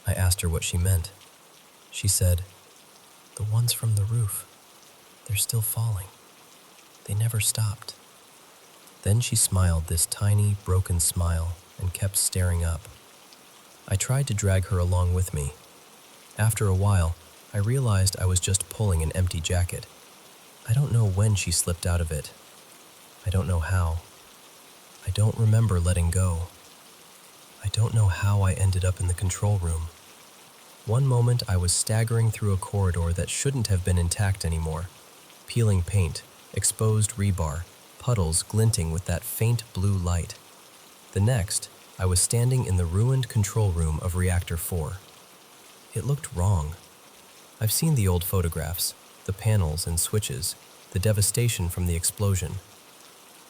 I asked her what she meant. She said, "The ones from the roof. They're still falling. They never stopped." Then she smiled this tiny, broken smile and kept staring up. I tried to drag her along with me. After a while, I realized I was just pulling an empty jacket. I don't know when she slipped out of it. I don't know how. I don't remember letting go. I don't know how I ended up in the control room. One moment I was staggering through a corridor that shouldn't have been intact anymore. Peeling paint, exposed rebar, puddles glinting with that faint blue light. The next, I was standing in the ruined control room of Reactor 4. It looked wrong. I've seen the old photographs, the panels and switches, the devastation from the explosion.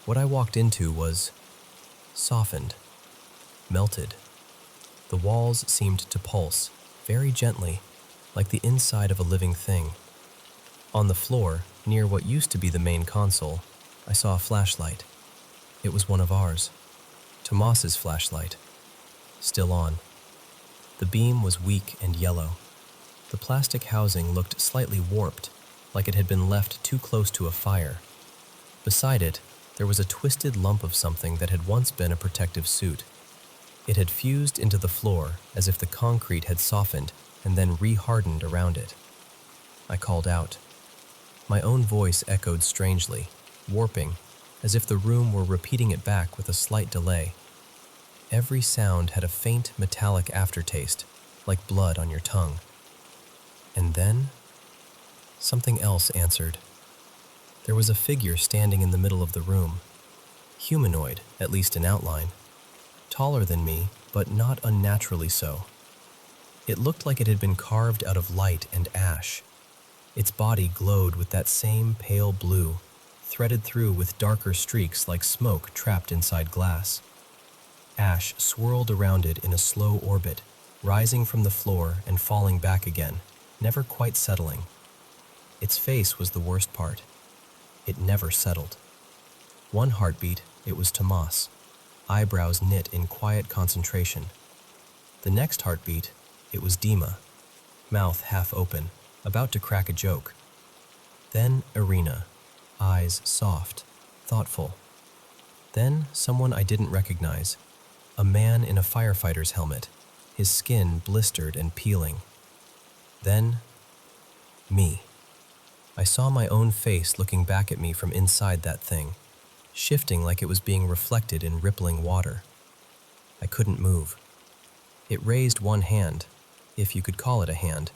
What I walked into was softened, melted. The walls seemed to pulse, very gently, like the inside of a living thing. On the floor, near what used to be the main console, I saw a flashlight. It was one of ours. Tomas's flashlight. Still on. The beam was weak and yellow. The plastic housing looked slightly warped, like it had been left too close to a fire. Beside it, there was a twisted lump of something that had once been a protective suit. It had fused into the floor as if the concrete had softened and then re-hardened around it. I called out. My own voice echoed strangely, warping, as if the room were repeating it back with a slight delay. Every sound had a faint metallic aftertaste, like blood on your tongue. And then, something else answered. There was a figure standing in the middle of the room. Humanoid, at least in outline. Taller than me, but not unnaturally so. It looked like it had been carved out of light and ash. Its body glowed with that same pale blue, threaded through with darker streaks like smoke trapped inside glass. Ash swirled around it in a slow orbit, rising from the floor and falling back again, never quite settling. Its face was the worst part. It never settled. One heartbeat, it was Tomas, eyebrows knit in quiet concentration. The next heartbeat, it was Dima, mouth half open, about to crack a joke. Then Irina, eyes soft, thoughtful. Then someone I didn't recognize, a man in a firefighter's helmet, his skin blistered and peeling. Then, me. I saw my own face looking back at me from inside that thing, shifting like it was being reflected in rippling water. I couldn't move. It raised one hand, if you could call it a hand,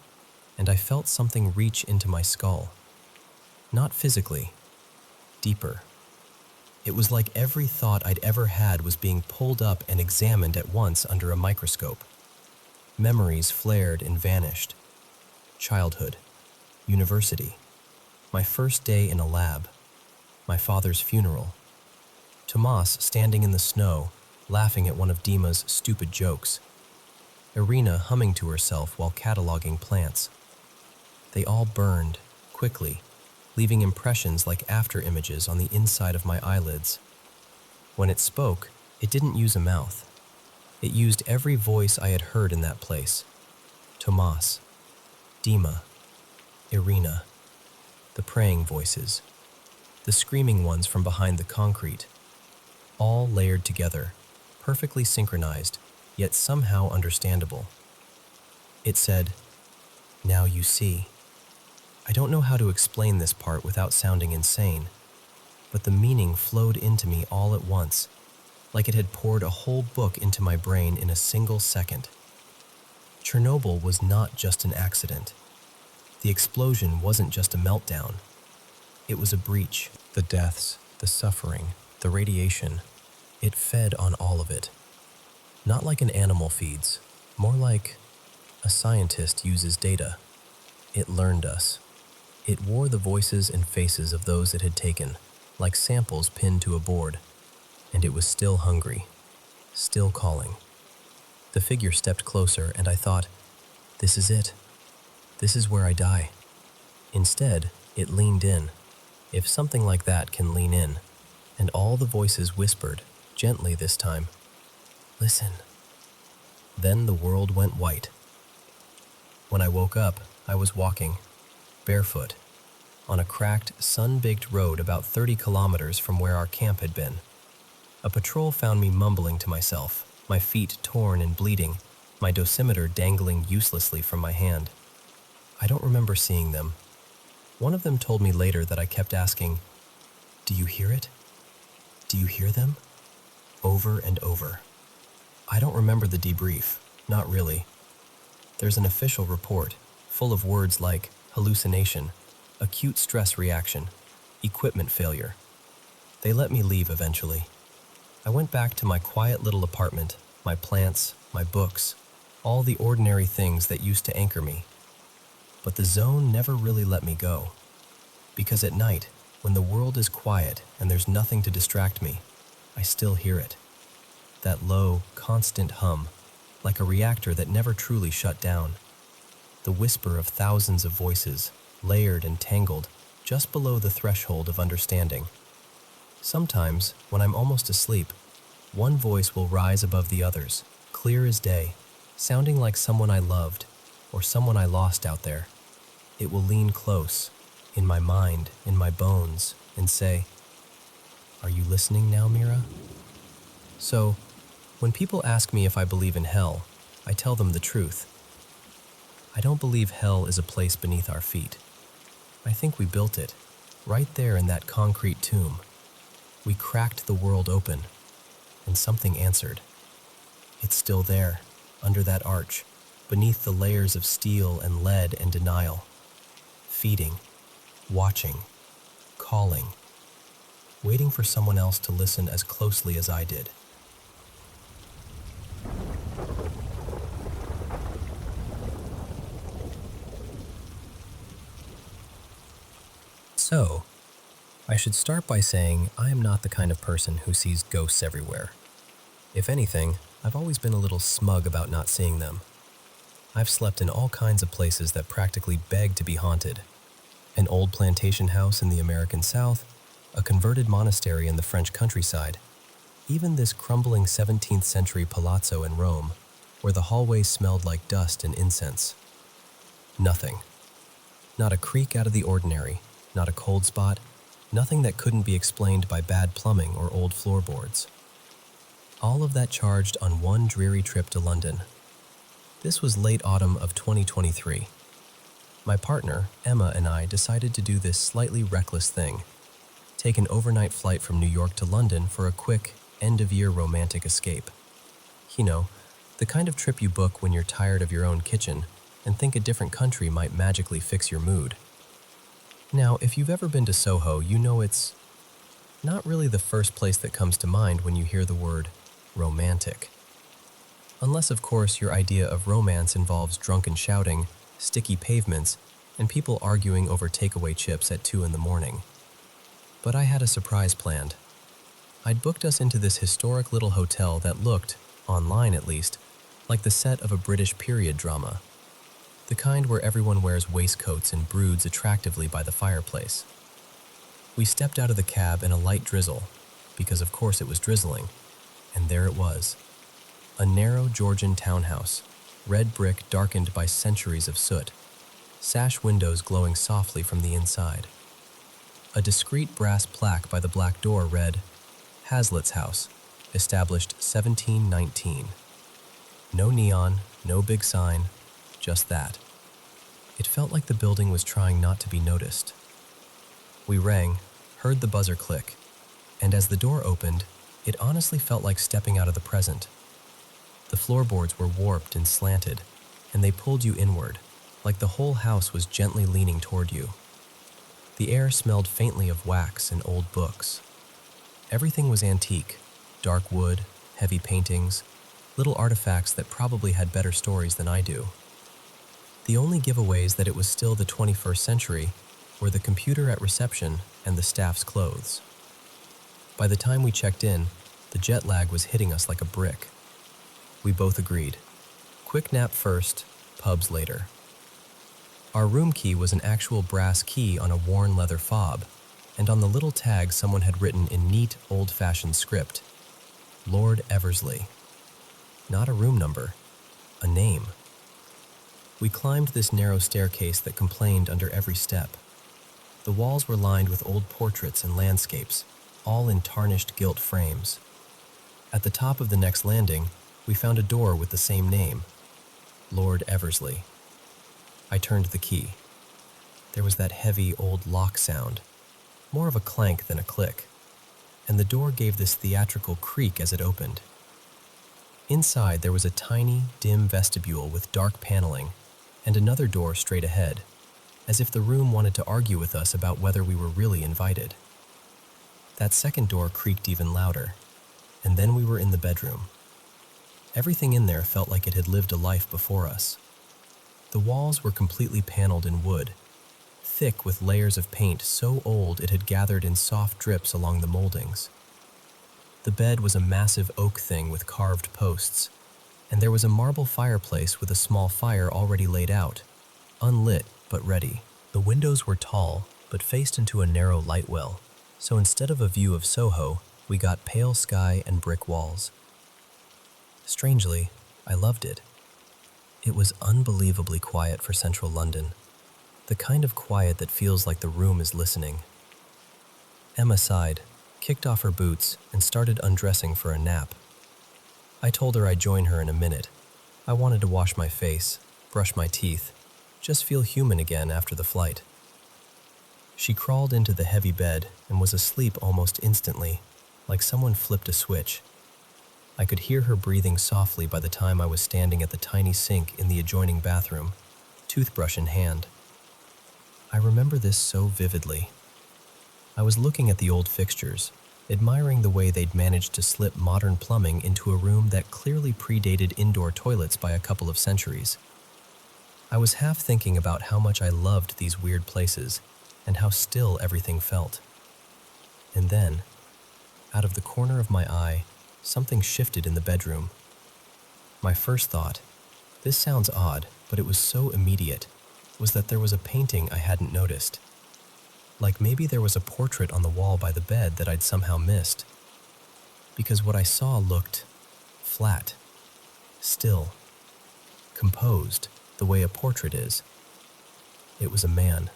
and I felt something reach into my skull. Not physically, deeper. It was like every thought I'd ever had was being pulled up and examined at once under a microscope. Memories flared and vanished. Childhood, university, my first day in a lab, my father's funeral, Tomas standing in the snow, laughing at one of Dima's stupid jokes, Irina humming to herself while cataloging plants. They all burned, quickly, leaving impressions like after-images on the inside of my eyelids. When it spoke, it didn't use a mouth. It used every voice I had heard in that place. Tomas, Dima, Irina, the praying voices, the screaming ones from behind the concrete, all layered together, perfectly synchronized, yet somehow understandable. It said, "Now you see." I don't know how to explain this part without sounding insane, but the meaning flowed into me all at once, like it had poured a whole book into my brain in a single second. Chernobyl was not just an accident. The explosion wasn't just a meltdown. It was a breach. The deaths, the suffering, the radiation, it fed on all of it. Not like an animal feeds, more like a scientist uses data. It learned us. It wore the voices and faces of those it had taken, like samples pinned to a board, and it was still hungry, still calling. The figure stepped closer, and I thought, this is it. This is where I die. Instead, it leaned in, if something like that can lean in, and all the voices whispered, gently this time, "Listen." Then the world went white. When I woke up, I was walking, barefoot, on a cracked, sun-baked road about 30 kilometers from where our camp had been. A patrol found me mumbling to myself, my feet torn and bleeding, my dosimeter dangling uselessly from my hand. I don't remember seeing them. One of them told me later that I kept asking, "Do you hear it? Do you hear them?" Over and over. I don't remember the debrief, not really. There's an official report, full of words like hallucination, acute stress reaction, equipment failure. They let me leave eventually. I went back to my quiet little apartment, my plants, my books, all the ordinary things that used to anchor me. But the zone never really let me go. Because at night, when the world is quiet and there's nothing to distract me, I still hear it. That low, constant hum, like a reactor that never truly shut down. The whisper of thousands of voices, layered and tangled, just below the threshold of understanding. Sometimes, when I'm almost asleep, one voice will rise above the others, clear as day, sounding like someone I loved or someone I lost out there. It will lean close, in my mind, in my bones, and say, "Are you listening now, Mira?" So, when people ask me if I believe in hell, I tell them the truth. I don't believe hell is a place beneath our feet. I think we built it, right there in that concrete tomb. We cracked the world open, and something answered. It's still there, under that arch, beneath the layers of steel and lead and denial. Feeding, watching, calling, waiting for someone else to listen as closely as I did. So, I should start by saying I am not the kind of person who sees ghosts everywhere. If anything, I've always been a little smug about not seeing them. I've slept in all kinds of places that practically beg to be haunted. An old plantation house in the American South, a converted monastery in the French countryside, even this crumbling 17th century palazzo in Rome, where the hallways smelled like dust and incense. Nothing. Not a creak out of the ordinary, not a cold spot, nothing that couldn't be explained by bad plumbing or old floorboards. All of that charged on one dreary trip to London. This was late autumn of 2023. My partner, Emma, and I decided to do this slightly reckless thing. Take an overnight flight from New York to London for a quick, end-of-year romantic escape. You know, the kind of trip you book when you're tired of your own kitchen and think a different country might magically fix your mood. Now, if you've ever been to Soho, you know it's not really the first place that comes to mind when you hear the word romantic. Unless, of course, your idea of romance involves drunken shouting, sticky pavements, and people arguing over takeaway chips at 2 in the morning. But I had a surprise planned. I'd booked us into this historic little hotel that looked, online at least, like the set of a British period drama. The kind where everyone wears waistcoats and broods attractively by the fireplace. We stepped out of the cab in a light drizzle, because of course it was drizzling, and there it was. A narrow Georgian townhouse, red brick darkened by centuries of soot, sash windows glowing softly from the inside. A discreet brass plaque by the black door read, Hazlitt's House, established 1719. No neon, no big sign, just that. It felt like the building was trying not to be noticed. We rang, heard the buzzer click, and as the door opened, it honestly felt like stepping out of the present. The floorboards were warped and slanted, and they pulled you inward, like the whole house was gently leaning toward you. The air smelled faintly of wax and old books. Everything was antique, dark wood, heavy paintings, little artifacts that probably had better stories than I do. The only giveaways that it was still the 21st century were the computer at reception and the staff's clothes. By the time we checked in, the jet lag was hitting us like a brick. We both agreed. Quick nap first, pubs later. Our room key was an actual brass key on a worn leather fob, and on the little tag someone had written in neat, old-fashioned script, Lord Eversley. Not a room number, a name. We climbed this narrow staircase that complained under every step. The walls were lined with old portraits and landscapes, all in tarnished gilt frames. At the top of the next landing, we found a door with the same name, Lord Eversley. I turned the key. There was that heavy old lock sound, more of a clank than a click, and the door gave this theatrical creak as it opened. Inside there was a tiny, dim vestibule with dark paneling and another door straight ahead, as if the room wanted to argue with us about whether we were really invited. That second door creaked even louder, and then we were in the bedroom. Everything in there felt like it had lived a life before us. The walls were completely paneled in wood, thick with layers of paint so old it had gathered in soft drips along the moldings. The bed was a massive oak thing with carved posts, and there was a marble fireplace with a small fire already laid out, unlit but ready. The windows were tall, but faced into a narrow light well, so instead of a view of Soho, we got pale sky and brick walls. Strangely, I loved it. It was unbelievably quiet for central London, the kind of quiet that feels like the room is listening. Emma sighed, kicked off her boots, and started undressing for a nap. I told her I'd join her in a minute. I wanted to wash my face, brush my teeth, just feel human again after the flight. She crawled into the heavy bed and was asleep almost instantly, like someone flipped a switch. I could hear her breathing softly by the time I was standing at the tiny sink in the adjoining bathroom, toothbrush in hand. I remember this so vividly. I was looking at the old fixtures, admiring the way they'd managed to slip modern plumbing into a room that clearly predated indoor toilets by a couple of centuries. I was half thinking about how much I loved these weird places and how still everything felt. And then, out of the corner of my eye, something shifted in the bedroom. My first thought, this sounds odd, but it was so immediate, was that there was a painting I hadn't noticed. Like maybe there was a portrait on the wall by the bed that I'd somehow missed. Because what I saw looked flat, still, composed, the way a portrait is. It was a man,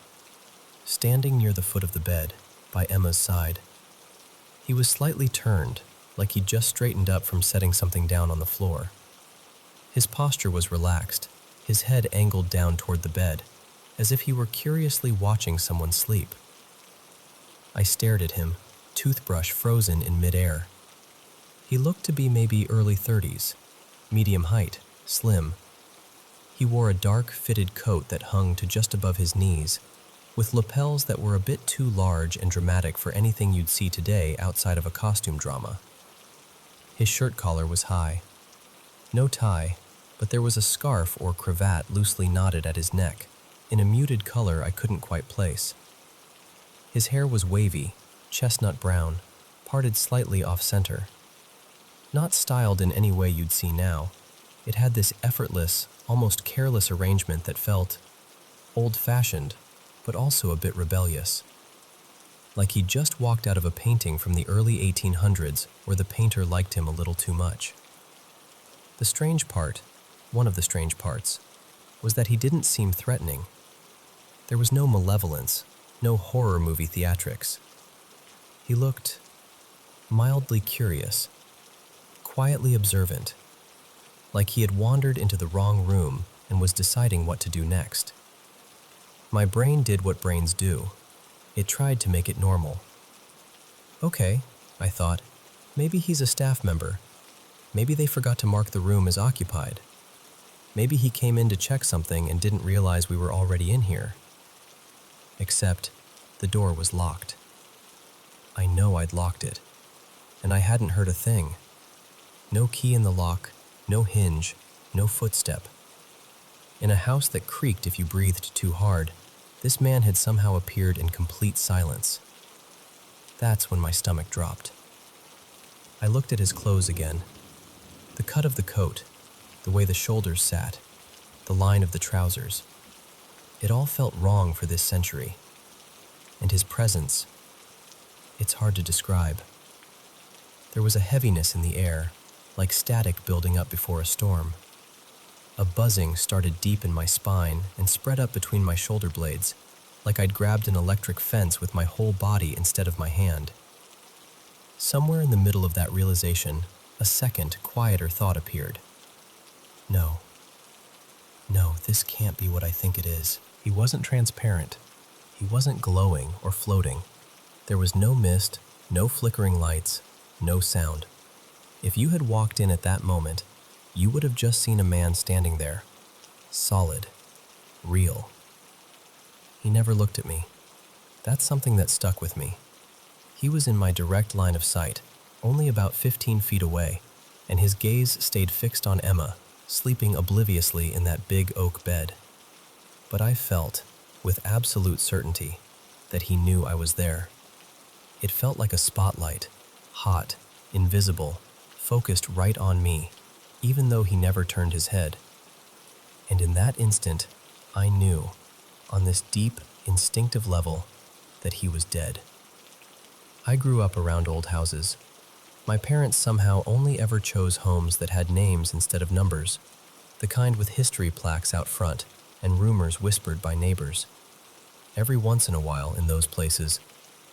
standing near the foot of the bed, by Emma's side. He was slightly turned, like he'd just straightened up from setting something down on the floor. His posture was relaxed, his head angled down toward the bed, as if he were curiously watching someone sleep. I stared at him, toothbrush frozen in midair. He looked to be maybe early 30s, medium height, slim. He wore a dark, fitted coat that hung to just above his knees, with lapels that were a bit too large and dramatic for anything you'd see today outside of a costume drama. His shirt collar was high. No tie, but there was a scarf or cravat loosely knotted at his neck, in a muted color I couldn't quite place. His hair was wavy, chestnut brown, parted slightly off-center. Not styled in any way you'd see now, it had this effortless, almost careless arrangement that felt old-fashioned, but also a bit rebellious. Like he'd just walked out of a painting from the early 1800s where the painter liked him a little too much. The strange part, one of the strange parts, was that he didn't seem threatening. There was no malevolence, no horror movie theatrics. He looked mildly curious, quietly observant, like he had wandered into the wrong room and was deciding what to do next. My brain did what brains do. It tried to make it normal. Okay, I thought, maybe he's a staff member. Maybe they forgot to mark the room as occupied. Maybe he came in to check something and didn't realize we were already in here. Except, the door was locked. I know I'd locked it, and I hadn't heard a thing. No key in the lock, no hinge, no footstep. In a house that creaked if you breathed too hard, this man had somehow appeared in complete silence. That's when my stomach dropped. I looked at his clothes again. The cut of the coat, the way the shoulders sat, the line of the trousers. It all felt wrong for this century. And his presence, it's hard to describe. There was a heaviness in the air, like static building up before a storm. A buzzing started deep in my spine and spread up between my shoulder blades, like I'd grabbed an electric fence with my whole body instead of my hand. Somewhere in the middle of that realization, a second, quieter thought appeared. No, this can't be what I think it is. He wasn't transparent. He wasn't glowing or floating. There was no mist, no flickering lights, no sound. If you had walked in at that moment, you would have just seen a man standing there, solid, real. He never looked at me. That's something that stuck with me. He was in my direct line of sight, only about 15 feet away, and his gaze stayed fixed on Emma, sleeping obliviously in that big oak bed. But I felt, with absolute certainty, that he knew I was there. It felt like a spotlight, hot, invisible, focused right on me, even though he never turned his head. And in that instant, I knew, on this deep, instinctive level, that he was dead. I grew up around old houses. My parents somehow only ever chose homes that had names instead of numbers, the kind with history plaques out front and rumors whispered by neighbors. Every once in a while in those places,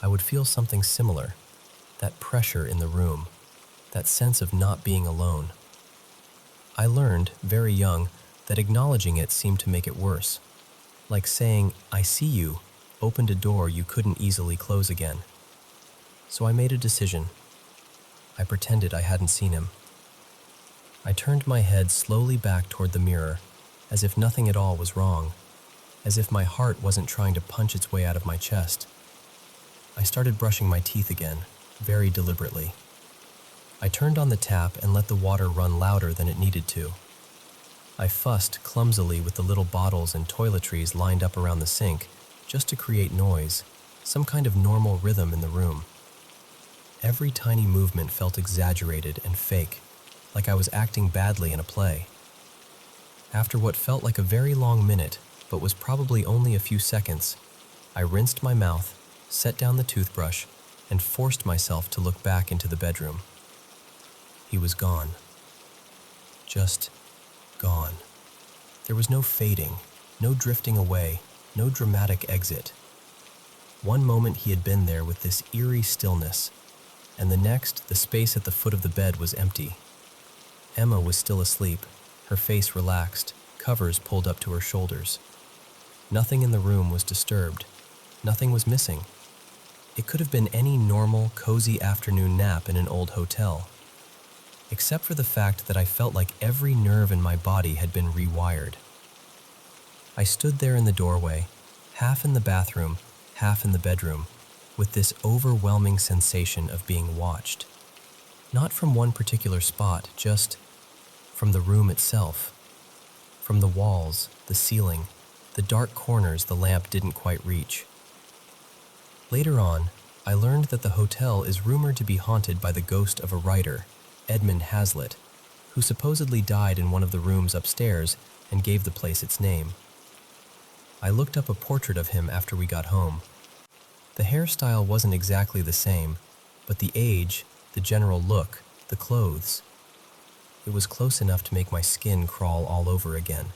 I would feel something similar, that pressure in the room, that sense of not being alone. I learned, very young, that acknowledging it seemed to make it worse. Like saying, "I see you," opened a door you couldn't easily close again. So I made a decision. I pretended I hadn't seen him. I turned my head slowly back toward the mirror, as if nothing at all was wrong, as if my heart wasn't trying to punch its way out of my chest. I started brushing my teeth again, very deliberately. I turned on the tap and let the water run louder than it needed to. I fussed clumsily with the little bottles and toiletries lined up around the sink, just to create noise, some kind of normal rhythm in the room. Every tiny movement felt exaggerated and fake, like I was acting badly in a play. After what felt like a very long minute, but was probably only a few seconds, I rinsed my mouth, set down the toothbrush, and forced myself to look back into the bedroom. He was gone. Just gone. There was no fading, no drifting away, no dramatic exit. One moment he had been there with this eerie stillness, and the next, the space at the foot of the bed was empty. Emma was still asleep, her face relaxed, covers pulled up to her shoulders. Nothing in the room was disturbed. Nothing was missing. It could have been any normal, cozy afternoon nap in an old hotel, except for the fact that I felt like every nerve in my body had been rewired. I stood there in the doorway, half in the bathroom, half in the bedroom, with this overwhelming sensation of being watched. Not from one particular spot, just from the room itself. From the walls, the ceiling, the dark corners the lamp didn't quite reach. Later on, I learned that the hotel is rumored to be haunted by the ghost of a writer, Edmund Hazlitt, who supposedly died in one of the rooms upstairs and gave the place its name. I looked up a portrait of him after we got home. The hairstyle wasn't exactly the same, but the age, the general look, the clothes. It was close enough to make my skin crawl all over again.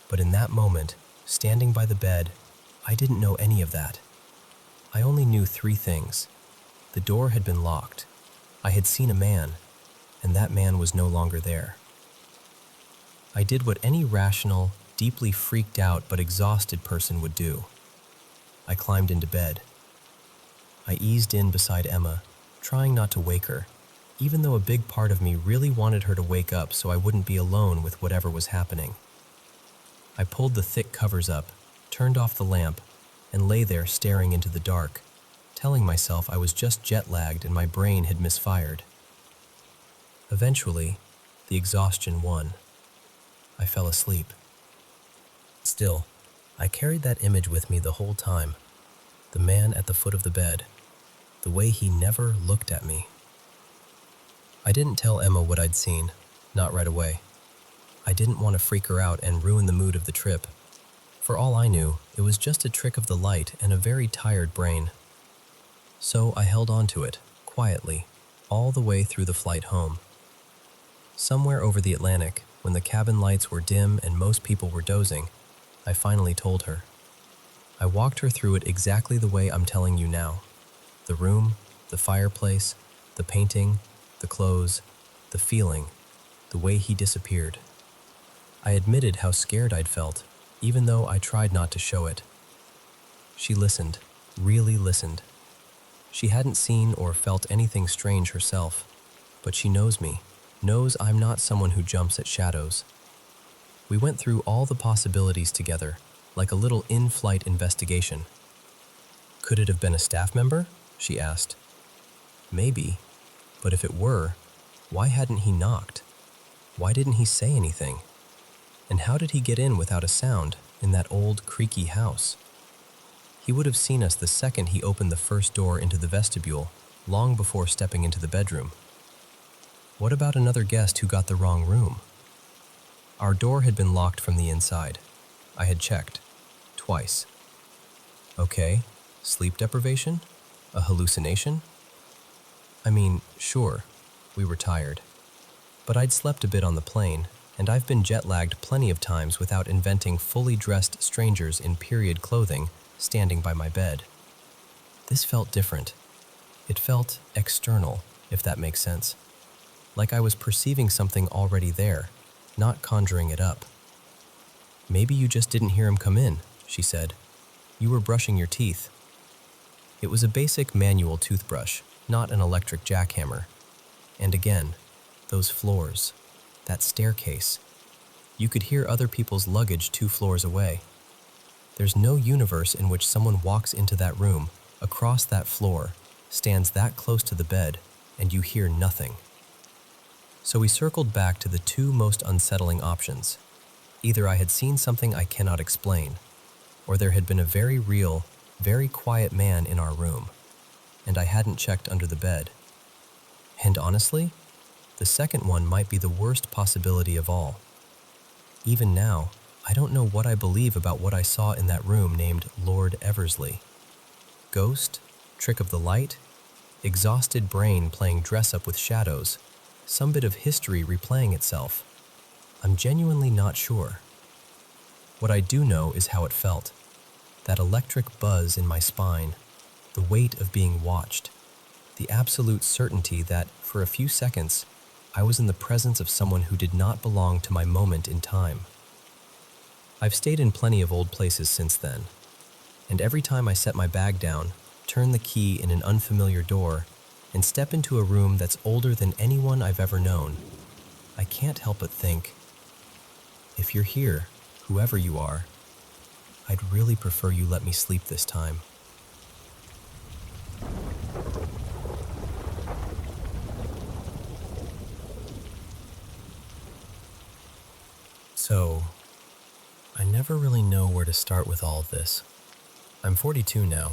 But in that moment, standing by the bed, I didn't know any of that. I only knew 3 things. The door had been locked. I had seen a man, and that man was no longer there. I did what any rational, deeply freaked out but exhausted person would do. I climbed into bed. I eased in beside Emma, trying not to wake her, even though a big part of me really wanted her to wake up so I wouldn't be alone with whatever was happening. I pulled the thick covers up, turned off the lamp, and lay there staring into the dark, telling myself I was just jet-lagged and my brain had misfired. Eventually, the exhaustion won. I fell asleep. Still, I carried that image with me the whole time. The man at the foot of the bed. The way he never looked at me. I didn't tell Emma what I'd seen, not right away. I didn't want to freak her out and ruin the mood of the trip. For all I knew, it was just a trick of the light and a very tired brain. So I held on to it, quietly, all the way through the flight home. Somewhere over the Atlantic, when the cabin lights were dim and most people were dozing, I finally told her. I walked her through it exactly the way I'm telling you now. The room, the fireplace, the painting, the clothes, the feeling, the way he disappeared. I admitted how scared I'd felt, even though I tried not to show it. She listened, really listened. She hadn't seen or felt anything strange herself, but she knows me, knows I'm not someone who jumps at shadows. We went through all the possibilities together, like a little in-flight investigation. Could it have been a staff member? She asked. Maybe, but if it were, why hadn't he knocked? Why didn't he say anything? And how did he get in without a sound in that old, creaky house? He would have seen us the second he opened the first door into the vestibule, long before stepping into the bedroom. What about another guest who got the wrong room? Our door had been locked from the inside. I had checked. Twice. Okay, sleep deprivation? A hallucination? I mean, sure, we were tired. But I'd slept a bit on the plane, and I've been jet-lagged plenty of times without inventing fully dressed strangers in period clothing standing by my bed. This felt different. It felt external, if that makes sense. Like I was perceiving something already there, not conjuring it up. Maybe you just didn't hear him come in, she said. You were brushing your teeth. It was a basic manual toothbrush, not an electric jackhammer. And again, those floors, that staircase. You could hear other people's luggage 2 floors away. There's no universe in which someone walks into that room, across that floor, stands that close to the bed, and you hear nothing. So we circled back to the 2 most unsettling options. Either I had seen something I cannot explain, or there had been a very real, very quiet man in our room. and I hadn't checked under the bed. And honestly, the second one might be the worst possibility of all. Even now, I don't know what I believe about what I saw in that room named Lord Eversley. Ghost, trick of the light, exhausted brain playing dress-up with shadows, some bit of history replaying itself. I'm genuinely not sure. What I do know is how it felt. That electric buzz in my spine, the weight of being watched, the absolute certainty that, for a few seconds, I was in the presence of someone who did not belong to my moment in time. I've stayed in plenty of old places since then, and every time I set my bag down, turn the key in an unfamiliar door, and step into a room that's older than anyone I've ever known, I can't help but think, if you're here, whoever you are, I'd really prefer you let me sleep this time. So, I never really know where to start with all of this. I'm 42 now,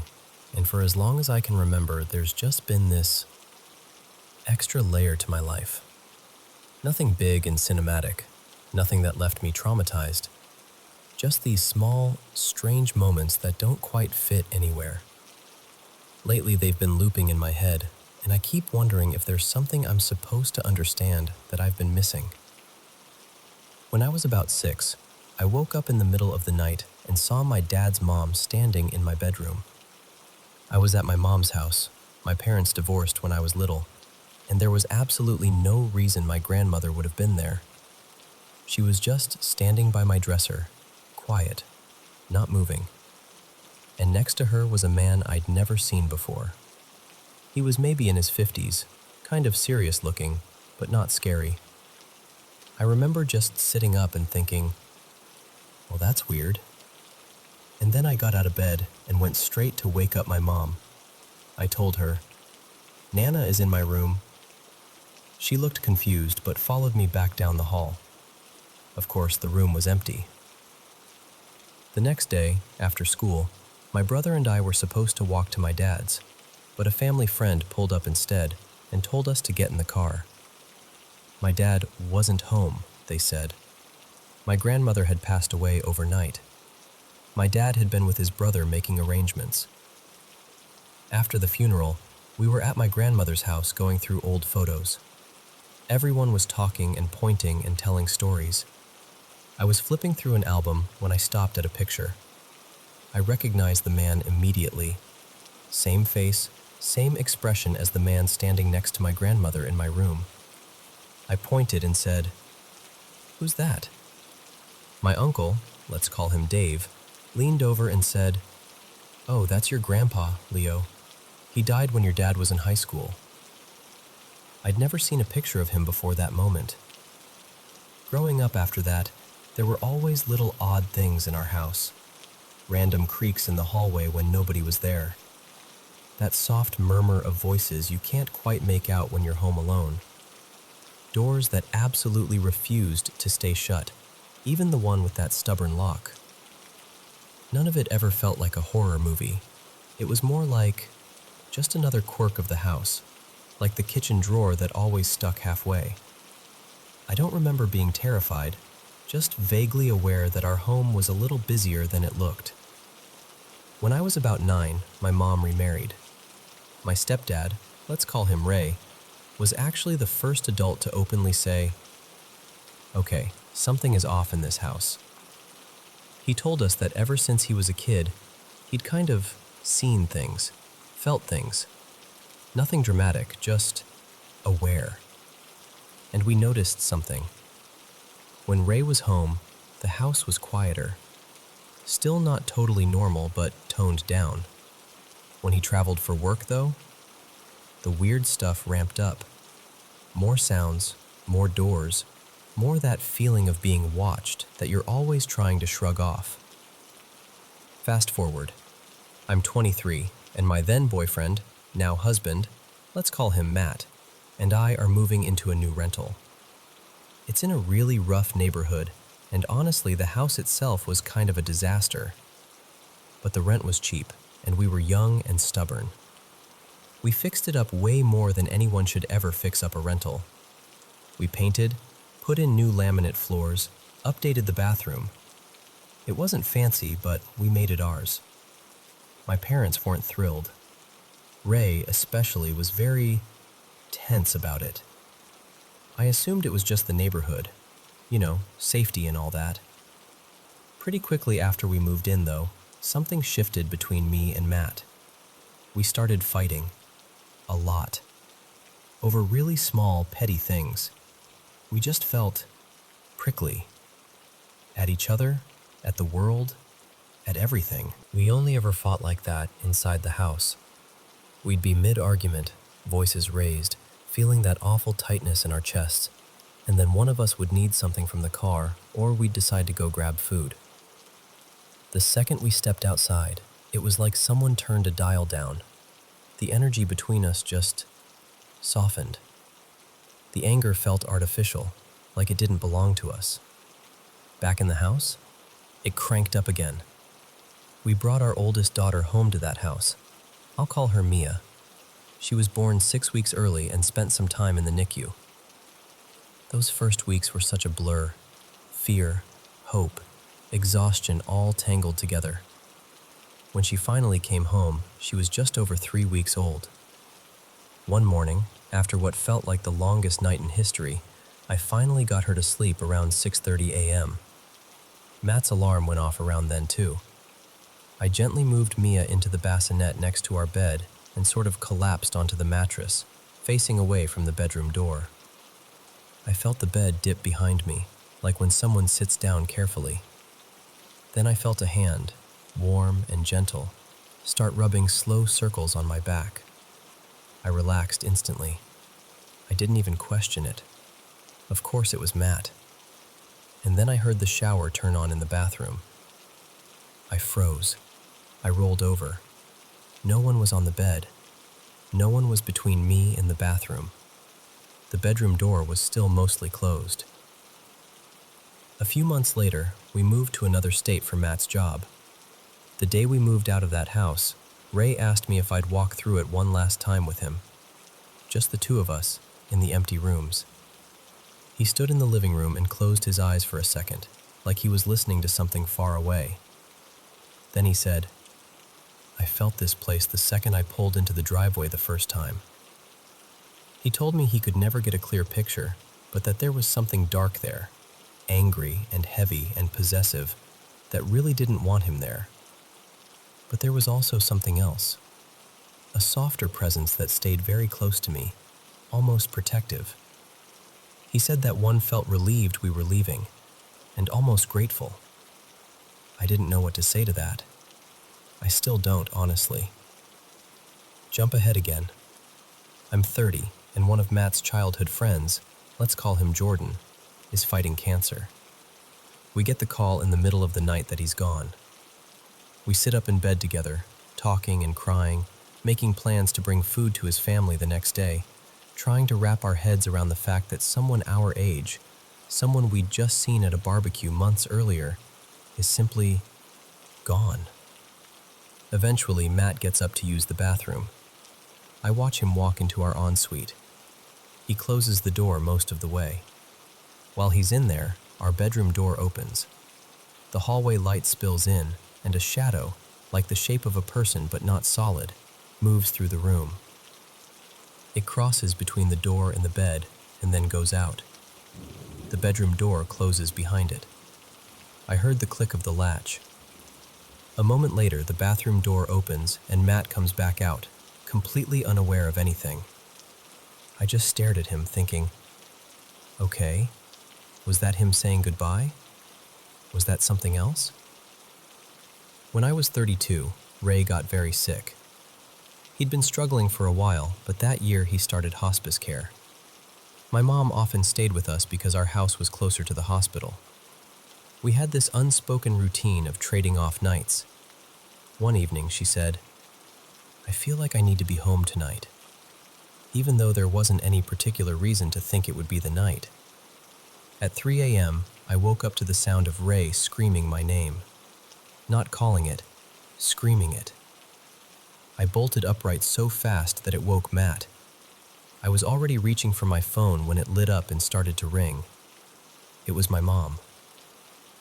and for as long as I can remember, there's just been this extra layer to my life. Nothing big and cinematic, nothing that left me traumatized. Just these small, strange moments that don't quite fit anywhere. Lately, they've been looping in my head, and I keep wondering if there's something I'm supposed to understand that I've been missing. When I was about 6, I woke up in the middle of the night and saw my dad's mom standing in my bedroom. I was at my mom's house. My parents divorced when I was little, and there was absolutely no reason my grandmother would have been there. She was just standing by my dresser, quiet, not moving. And next to her was a man I'd never seen before. He was maybe in his 50s, kind of serious looking, but not scary. I remember just sitting up and thinking, well, that's weird. And then I got out of bed and went straight to wake up my mom. I told her, "Nana is in my room." She looked confused but followed me back down the hall. Of course, the room was empty. The next day, after school, my brother and I were supposed to walk to my dad's, but a family friend pulled up instead and told us to get in the car. My dad wasn't home, they said. My grandmother had passed away overnight. My dad had been with his brother making arrangements. After the funeral, we were at my grandmother's house going through old photos. Everyone was talking and pointing and telling stories. I was flipping through an album when I stopped at a picture. I recognized the man immediately. Same face, same expression as the man standing next to my grandmother in my room. I pointed and said, "Who's that?" My uncle, let's call him Dave, leaned over and said, "Oh, that's your grandpa, Leo. He died when your dad was in high school." I'd never seen a picture of him before that moment. Growing up after that, there were always little odd things in our house. Random creaks in the hallway when nobody was there. That soft murmur of voices you can't quite make out when you're home alone. Doors that absolutely refused to stay shut, even the one with that stubborn lock. None of it ever felt like a horror movie. It was more like just another quirk of the house, like the kitchen drawer that always stuck halfway. I don't remember being terrified, just vaguely aware that our home was a little busier than it looked. When I was about 9, my mom remarried. My stepdad, let's call him Ray, was actually the first adult to openly say, "Okay, something is off in this house." He told us that ever since he was a kid, he'd kind of seen things, felt things. Nothing dramatic, just aware. And we noticed something. When Ray was home, the house was quieter. Still not totally normal, but toned down. When he traveled for work, though, the weird stuff ramped up. More sounds, more doors, more that feeling of being watched that you're always trying to shrug off. Fast forward. I'm 23, and my then boyfriend, now husband, let's call him Matt, and I are moving into a new rental. It's in a really rough neighborhood, and honestly, the house itself was kind of a disaster. But the rent was cheap, and we were young and stubborn. We fixed it up way more than anyone should ever fix up a rental. We painted, put in new laminate floors, updated the bathroom. It wasn't fancy, but we made it ours. My parents weren't thrilled. Ray, especially, was very tense about it. I assumed it was just the neighborhood. Safety and all that. Pretty quickly after we moved in, though, something shifted between me and Matt. We started fighting. A lot. Over really small, petty things. We just felt prickly. At each other, at the world, at everything. We only ever fought like that inside the house. We'd be mid-argument, voices raised, feeling that awful tightness in our chests, and then one of us would need something from the car, or we'd decide to go grab food. The second we stepped outside, it was like someone turned a dial down. The energy between us just softened. The anger felt artificial, like it didn't belong to us. Back in the house, it cranked up again. We brought our oldest daughter home to that house. I'll call her Mia. She was born 6 weeks early and spent some time in the NICU. Those first weeks were such a blur. Fear, hope, exhaustion all tangled together. When she finally came home, she was just over 3 weeks old. One morning, after what felt like the longest night in history, I finally got her to sleep around 6:30 a.m. Matt's alarm went off around then too. I gently moved Mia into the bassinet next to our bed and sort of collapsed onto the mattress, facing away from the bedroom door. I felt the bed dip behind me, like when someone sits down carefully. Then I felt a hand, warm and gentle, start rubbing slow circles on my back. I relaxed instantly. I didn't even question it. Of course it was Matt. And then I heard the shower turn on in the bathroom. I froze. I rolled over. No one was on the bed. No one was between me and the bathroom. The bedroom door was still mostly closed. A few months later, we moved to another state for Matt's job. The day we moved out of that house, Ray asked me if I'd walk through it one last time with him. Just the two of us, in the empty rooms. He stood in the living room and closed his eyes for a second, like he was listening to something far away. Then he said, "I felt this place the second I pulled into the driveway the first time." He told me he could never get a clear picture, but that there was something dark there, angry and heavy and possessive, that really didn't want him there. But there was also something else, a softer presence that stayed very close to me, almost protective. He said that one felt relieved we were leaving, and almost grateful. I didn't know what to say to that. I still don't, honestly. Jump ahead again. I'm 30, and one of Matt's childhood friends, let's call him Jordan, is fighting cancer. We get the call in the middle of the night that he's gone. We sit up in bed together, talking and crying, making plans to bring food to his family the next day, trying to wrap our heads around the fact that someone our age, someone we'd just seen at a barbecue months earlier, is simply gone. Eventually, Matt gets up to use the bathroom. I watch him walk into our ensuite. He closes the door most of the way. While he's in there, our bedroom door opens. The hallway light spills in, and a shadow, like the shape of a person but not solid, moves through the room. It crosses between the door and the bed, and then goes out. The bedroom door closes behind it. I heard the click of the latch. A moment later, the bathroom door opens, and Matt comes back out, completely unaware of anything. I just stared at him, thinking, okay, was that him saying goodbye? Was that something else? When I was 32, Ray got very sick. He'd been struggling for a while, but that year he started hospice care. My mom often stayed with us because our house was closer to the hospital. We had this unspoken routine of trading off nights. One evening she said, "I feel like I need to be home tonight," even though there wasn't any particular reason to think it would be the night. At 3 a.m., I woke up to the sound of Ray screaming my name. Not calling it, screaming it. I bolted upright so fast that it woke Matt. I was already reaching for my phone when it lit up and started to ring. It was my mom.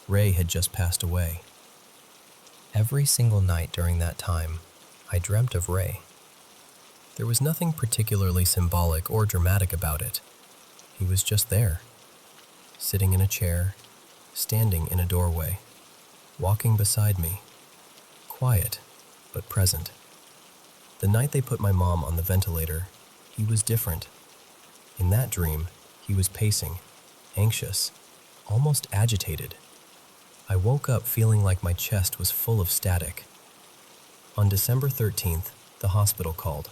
Ray had just passed away. Every single night during that time, I dreamt of Ray. There was nothing particularly symbolic or dramatic about it. He was just there, sitting in a chair, standing in a doorway, walking beside me, quiet but present. The night they put my mom on the ventilator, he was different. In that dream, he was pacing, anxious, almost agitated. I woke up feeling like my chest was full of static. On December 13th, the hospital called.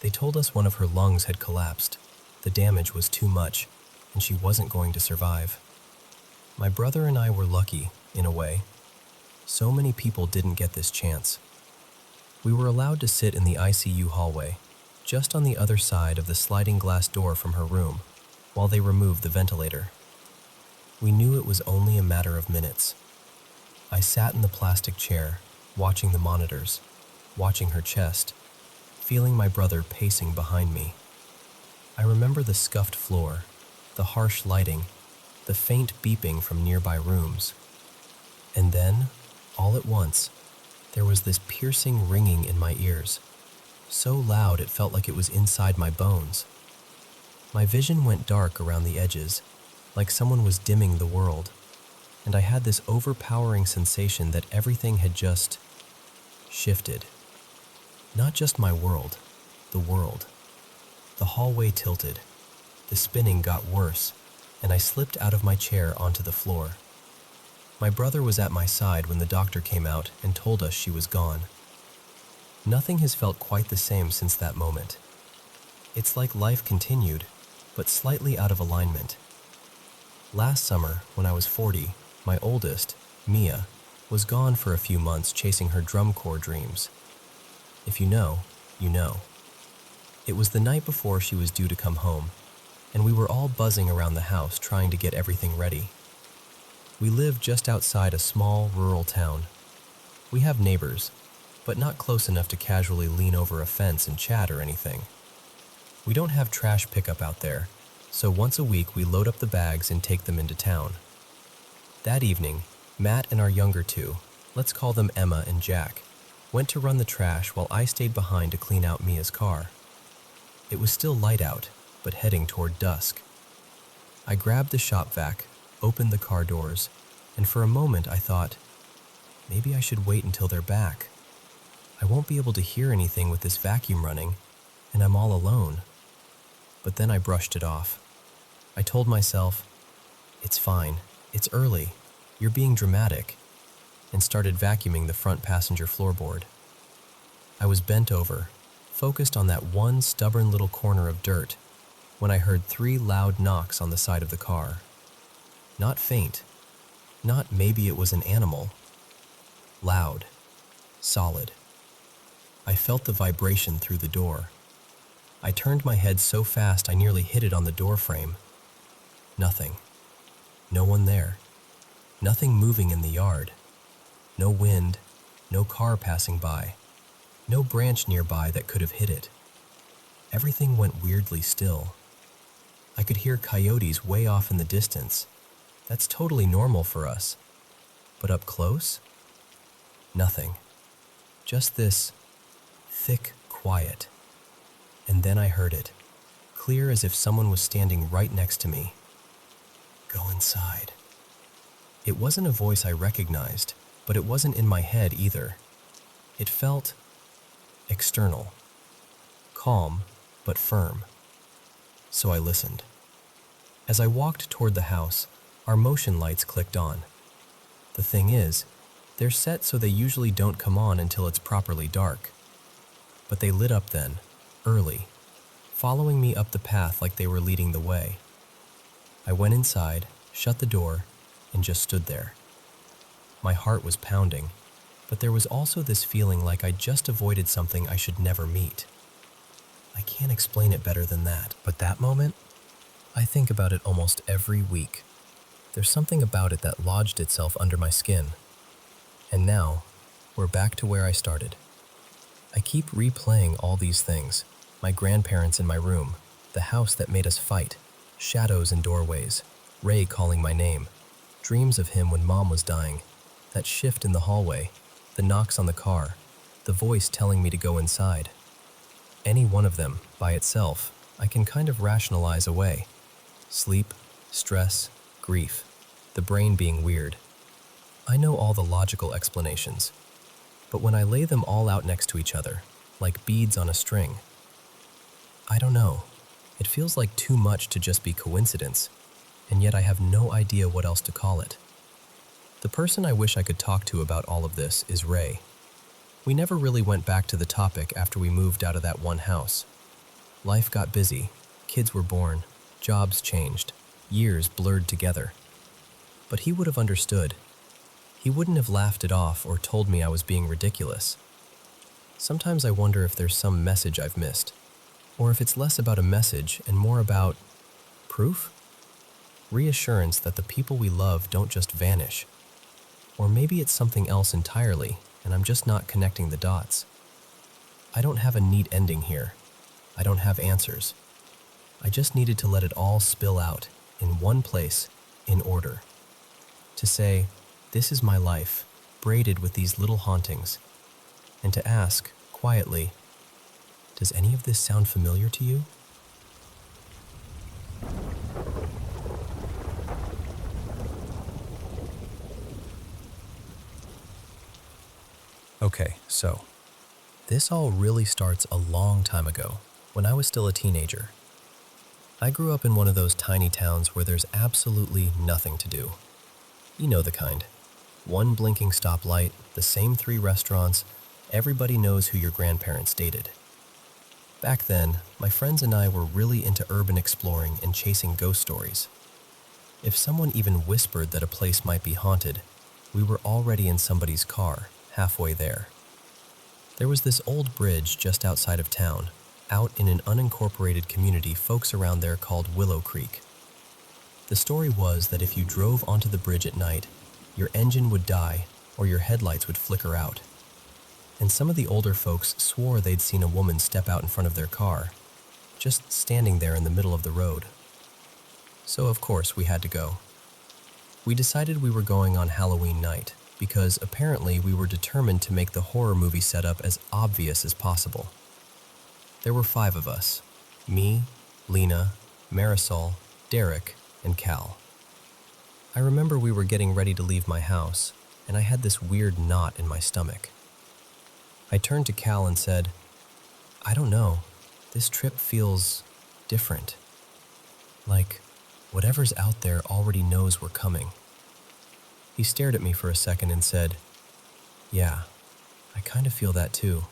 They told us one of her lungs had collapsed. The damage was too much, and she wasn't going to survive. My brother and I were lucky, in a way. So many people didn't get this chance. We were allowed to sit in the ICU hallway, just on the other side of the sliding glass door from her room, while they removed the ventilator. We knew it was only a matter of minutes. I sat in the plastic chair, watching the monitors, watching her chest, feeling my brother pacing behind me. I remember the scuffed floor, the harsh lighting, the faint beeping from nearby rooms. And then, all at once, there was this piercing ringing in my ears, so loud it felt like it was inside my bones. My vision went dark around the edges, like someone was dimming the world, and I had this overpowering sensation that everything had just shifted. Not just my world, the world. The hallway tilted, the spinning got worse, and I slipped out of my chair onto the floor. My brother was at my side when the doctor came out and told us she was gone. Nothing has felt quite the same since that moment. It's like life continued, but slightly out of alignment. Last summer, when I was 40, my oldest, Mia, was gone for a few months chasing her drum corps dreams. If you know, you know. It was the night before she was due to come home, and we were all buzzing around the house trying to get everything ready. We live just outside a small, rural town. We have neighbors, but not close enough to casually lean over a fence and chat or anything. We don't have trash pickup out there, so once a week we load up the bags and take them into town. That evening, Matt and our younger two, let's call them Emma and Jack, went to run the trash while I stayed behind to clean out Mia's car. It was still light out, but heading toward dusk. I grabbed the shop vac, opened the car doors, and for a moment I thought, maybe I should wait until they're back. I won't be able to hear anything with this vacuum running, and I'm all alone. But then I brushed it off. I told myself, it's fine, it's early, you're being dramatic, and started vacuuming the front passenger floorboard. I was bent over, focused on that one stubborn little corner of dirt, when I heard 3 loud knocks on the side of the car. Not faint, not maybe it was an animal. Loud, solid. I felt the vibration through the door. I turned my head so fast I nearly hit it on the door frame. Nothing. No one there. Nothing moving in the yard. No wind, no car passing by. No branch nearby that could have hit it. Everything went weirdly still. I could hear coyotes way off in the distance. That's totally normal for us. But up close? Nothing. Just this thick quiet. And then I heard it, clear as if someone was standing right next to me. Go inside. It wasn't a voice I recognized, but it wasn't in my head either. It felt external, calm, but firm. So I listened. As I walked toward the house, our motion lights clicked on. The thing is, they're set so they usually don't come on until it's properly dark. But they lit up then, early, following me up the path like they were leading the way. I went inside, shut the door, and just stood there. My heart was pounding, but there was also this feeling like I just avoided something I should never meet. I can't explain it better than that, but that moment, I think about it almost every week. There's something about it that lodged itself under my skin. And now, we're back to where I started. I keep replaying all these things. My grandparents in my room, the house that made us fight, shadows in doorways, Ray calling my name, dreams of him when Mom was dying, that shift in the hallway, the knocks on the car, the voice telling me to go inside. Any one of them, by itself, I can kind of rationalize away. Sleep, stress, grief, the brain being weird. I know all the logical explanations, but when I lay them all out next to each other, like beads on a string, I don't know. It feels like too much to just be coincidence, and yet I have no idea what else to call it. The person I wish I could talk to about all of this is Ray. We never really went back to the topic after we moved out of that one house. Life got busy, kids were born, jobs changed, years blurred together. But he would have understood. He wouldn't have laughed it off or told me I was being ridiculous. Sometimes I wonder if there's some message I've missed, or if it's less about a message and more about proof? Reassurance that the people we love don't just vanish. Or maybe it's something else entirely, and I'm just not connecting the dots. I don't have a neat ending here. I don't have answers. I just needed to let it all spill out, in one place, in order. To say, this is my life, braided with these little hauntings. And to ask, quietly, does any of this sound familiar to you? Okay, so this all really starts a long time ago, when I was still a teenager. I grew up in one of those tiny towns where there's absolutely nothing to do. You know the kind. One blinking stoplight, the same 3 restaurants, everybody knows who your grandparents dated. Back then, my friends and I were really into urban exploring and chasing ghost stories. If someone even whispered that a place might be haunted, we were already in somebody's car, halfway there. There was this old bridge just outside of town, out in an unincorporated community folks around there called Willow Creek. The story was that if you drove onto the bridge at night, your engine would die or your headlights would flicker out. And some of the older folks swore they'd seen a woman step out in front of their car, just standing there in the middle of the road. So of course we had to go. We decided we were going on Halloween night, because apparently we were determined to make the horror movie setup as obvious as possible. There were 5 of us: me, Lena, Marisol, Derek, and Cal. I remember we were getting ready to leave my house, and I had this weird knot in my stomach. I turned to Cal and said, I don't know, this trip feels different. Like, whatever's out there already knows we're coming. He stared at me for a second and said, yeah, I kind of feel that too.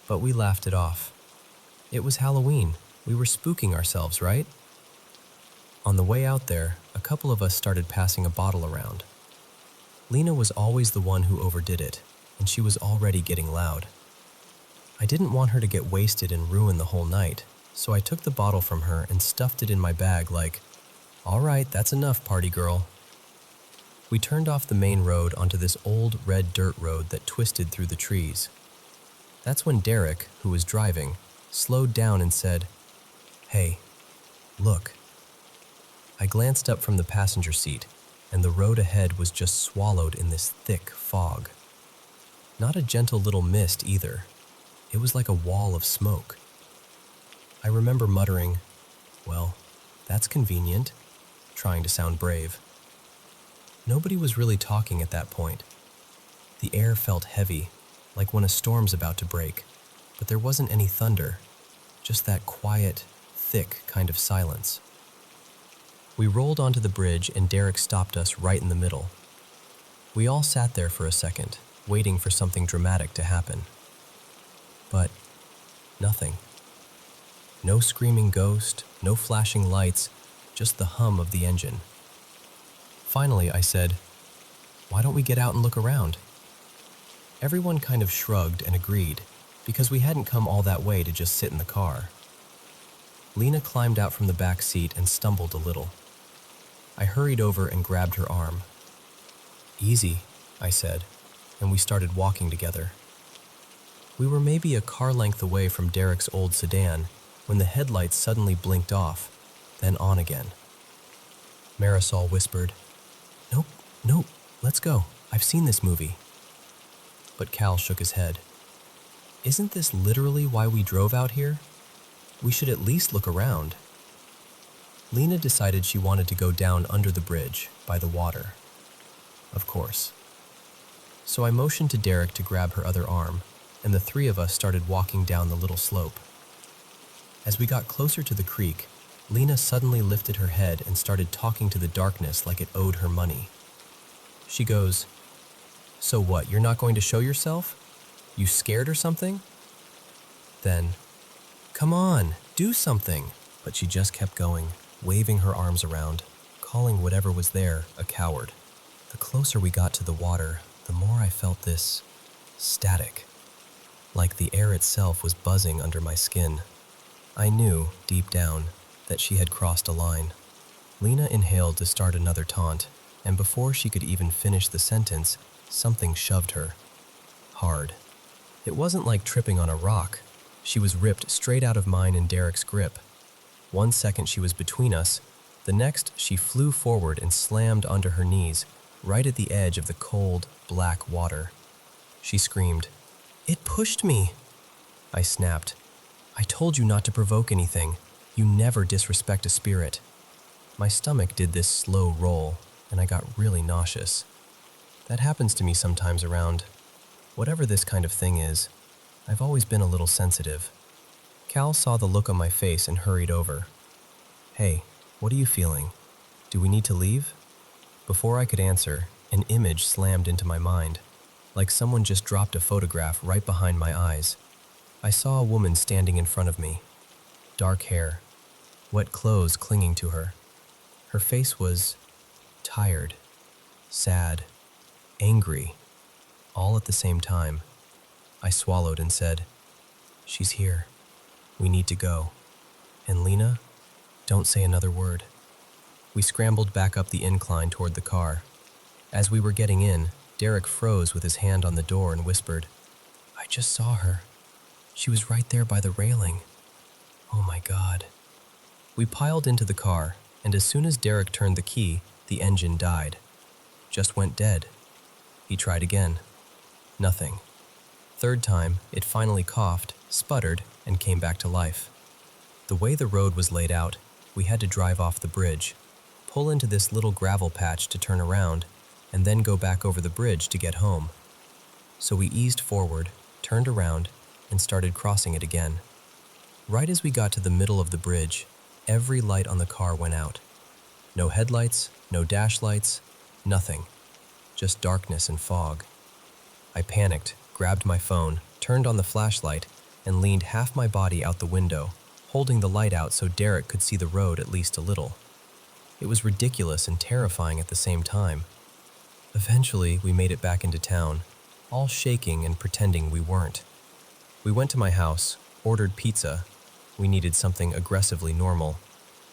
But we laughed it off. It was Halloween. We were spooking ourselves, right? On the way out there, a couple of us started passing a bottle around. Lena was always the one who overdid it, and she was already getting loud. I didn't want her to get wasted and ruin the whole night, so I took the bottle from her and stuffed it in my bag like, all right, that's enough, party girl. We turned off the main road onto this old red dirt road that twisted through the trees. That's when Derek, who was driving, slowed down and said, hey, look. I glanced up from the passenger seat, and the road ahead was just swallowed in this thick fog. Not a gentle little mist either. It was like a wall of smoke. I remember muttering, well, that's convenient, trying to sound brave. Nobody was really talking at that point. The air felt heavy, like when a storm's about to break, but there wasn't any thunder, just that quiet, thick kind of silence. We rolled onto the bridge and Derek stopped us right in the middle. We all sat there for a second, waiting for something dramatic to happen. But nothing. No screaming ghost, no flashing lights, just the hum of the engine. Finally, I said, why don't we get out and look around? Everyone kind of shrugged and agreed, because we hadn't come all that way to just sit in the car. Lena climbed out from the back seat and stumbled a little. I hurried over and grabbed her arm. Easy, I said, and we started walking together. We were maybe a car length away from Derek's old sedan when the headlights suddenly blinked off, then on again. Marisol whispered, "Nope, nope, let's go. I've seen this movie." But Cal shook his head. "Isn't this literally why we drove out here? We should at least look around." Lena decided she wanted to go down under the bridge, by the water. Of course. So I motioned to Derek to grab her other arm, and the three of us started walking down the little slope. As we got closer to the creek, Lena suddenly lifted her head and started talking to the darkness like it owed her money. She goes, "So what, you're not going to show yourself? You scared or something?" Then, "Come on, do something." But she just kept going, waving her arms around, calling whatever was there a coward. The closer we got to the water, the more I felt this static, like the air itself was buzzing under my skin. I knew, deep down, that she had crossed a line. Lena inhaled to start another taunt, and before she could even finish the sentence, something shoved her. Hard. It wasn't like tripping on a rock. She was ripped straight out of mine and Derek's grip. 1 second she was between us, the next she flew forward and slammed onto her knees, right at the edge of the cold, black water. She screamed, "It pushed me!" I snapped, "I told you not to provoke anything. You never disrespect a spirit." My stomach did this slow roll, and I got really nauseous. That happens to me sometimes around whatever this kind of thing is. I've always been a little sensitive. Cal saw the look on my face and hurried over. "Hey, what are you feeling? Do we need to leave?" Before I could answer, an image slammed into my mind, like someone just dropped a photograph right behind my eyes. I saw a woman standing in front of me. Dark hair, wet clothes clinging to her. Her face was tired, sad, angry, all at the same time. I swallowed and said, "She's here. We need to go. And Lena, don't say another word." We scrambled back up the incline toward the car. As we were getting in, Derek froze with his hand on the door and whispered, "I just saw her. She was right there by the railing. Oh my God." We piled into the car, and as soon as Derek turned the key, the engine died. Just went dead. He tried again. Nothing. Third time, it finally coughed, sputtered, and came back to life. The way the road was laid out, we had to drive off the bridge, pull into this little gravel patch to turn around, and then go back over the bridge to get home. So we eased forward, turned around, and started crossing it again. Right as we got to the middle of the bridge, every light on the car went out. No headlights, no dash lights, nothing. Just darkness and fog. I panicked, grabbed my phone, turned on the flashlight, and leaned half my body out the window, holding the light out so Derek could see the road at least a little. It was ridiculous and terrifying at the same time. Eventually, we made it back into town, all shaking and pretending we weren't. We went to my house, ordered pizza, we needed something aggressively normal,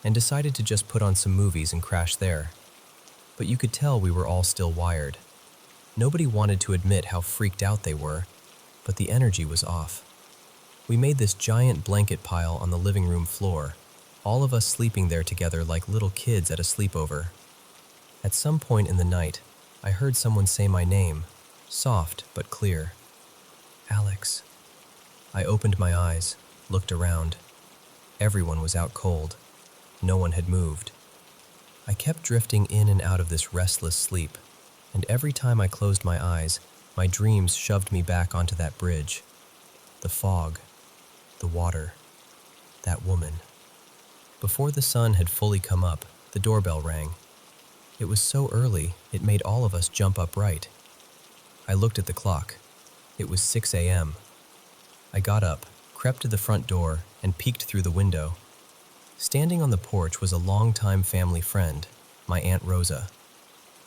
and decided to just put on some movies and crash there. But you could tell we were all still wired. Nobody wanted to admit how freaked out they were, but the energy was off. We made this giant blanket pile on the living room floor, all of us sleeping there together like little kids at a sleepover. At some point in the night, I heard someone say my name, soft but clear. "Alex." I opened my eyes, looked around. Everyone was out cold. No one had moved. I kept drifting in and out of this restless sleep, and every time I closed my eyes, my dreams shoved me back onto that bridge. The fog, the water, that woman. Before the sun had fully come up, the doorbell rang. It was so early, it made all of us jump upright. I looked at the clock. It was 6 a.m. I got up, crept to the front door, and peeked through the window. Standing on the porch was a longtime family friend, my Aunt Rosa.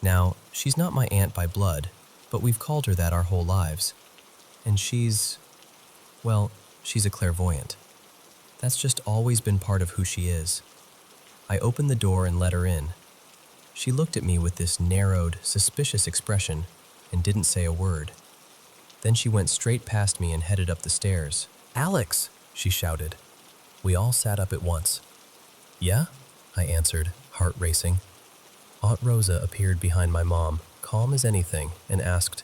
Now, she's not my aunt by blood, but we've called her that our whole lives. And she's a clairvoyant. That's just always been part of who she is. I opened the door and let her in. She looked at me with this narrowed, suspicious expression and didn't say a word. Then she went straight past me and headed up the stairs. "Alex!" she shouted. We all sat up at once. "Yeah?" I answered, heart racing. Aunt Rosa appeared behind my mom, calm as anything, and asked,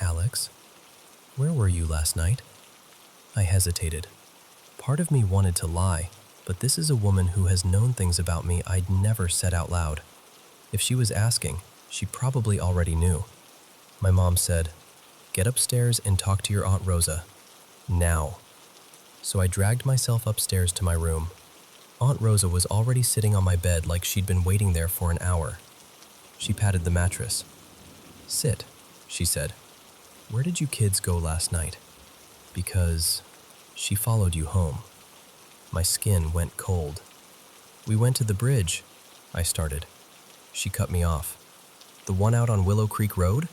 "Alex, where were you last night?" I hesitated. Part of me wanted to lie, but this is a woman who has known things about me I'd never said out loud. If she was asking, she probably already knew. My mom said, "Get upstairs and talk to your Aunt Rosa. Now." So I dragged myself upstairs to my room. Aunt Rosa was already sitting on my bed like she'd been waiting there for an hour. She patted the mattress. "Sit," she said. "Where did you kids go last night?" "Because she followed you home." My skin went cold. "We went to the bridge," I started. She cut me off. "The one out on Willow Creek Road?"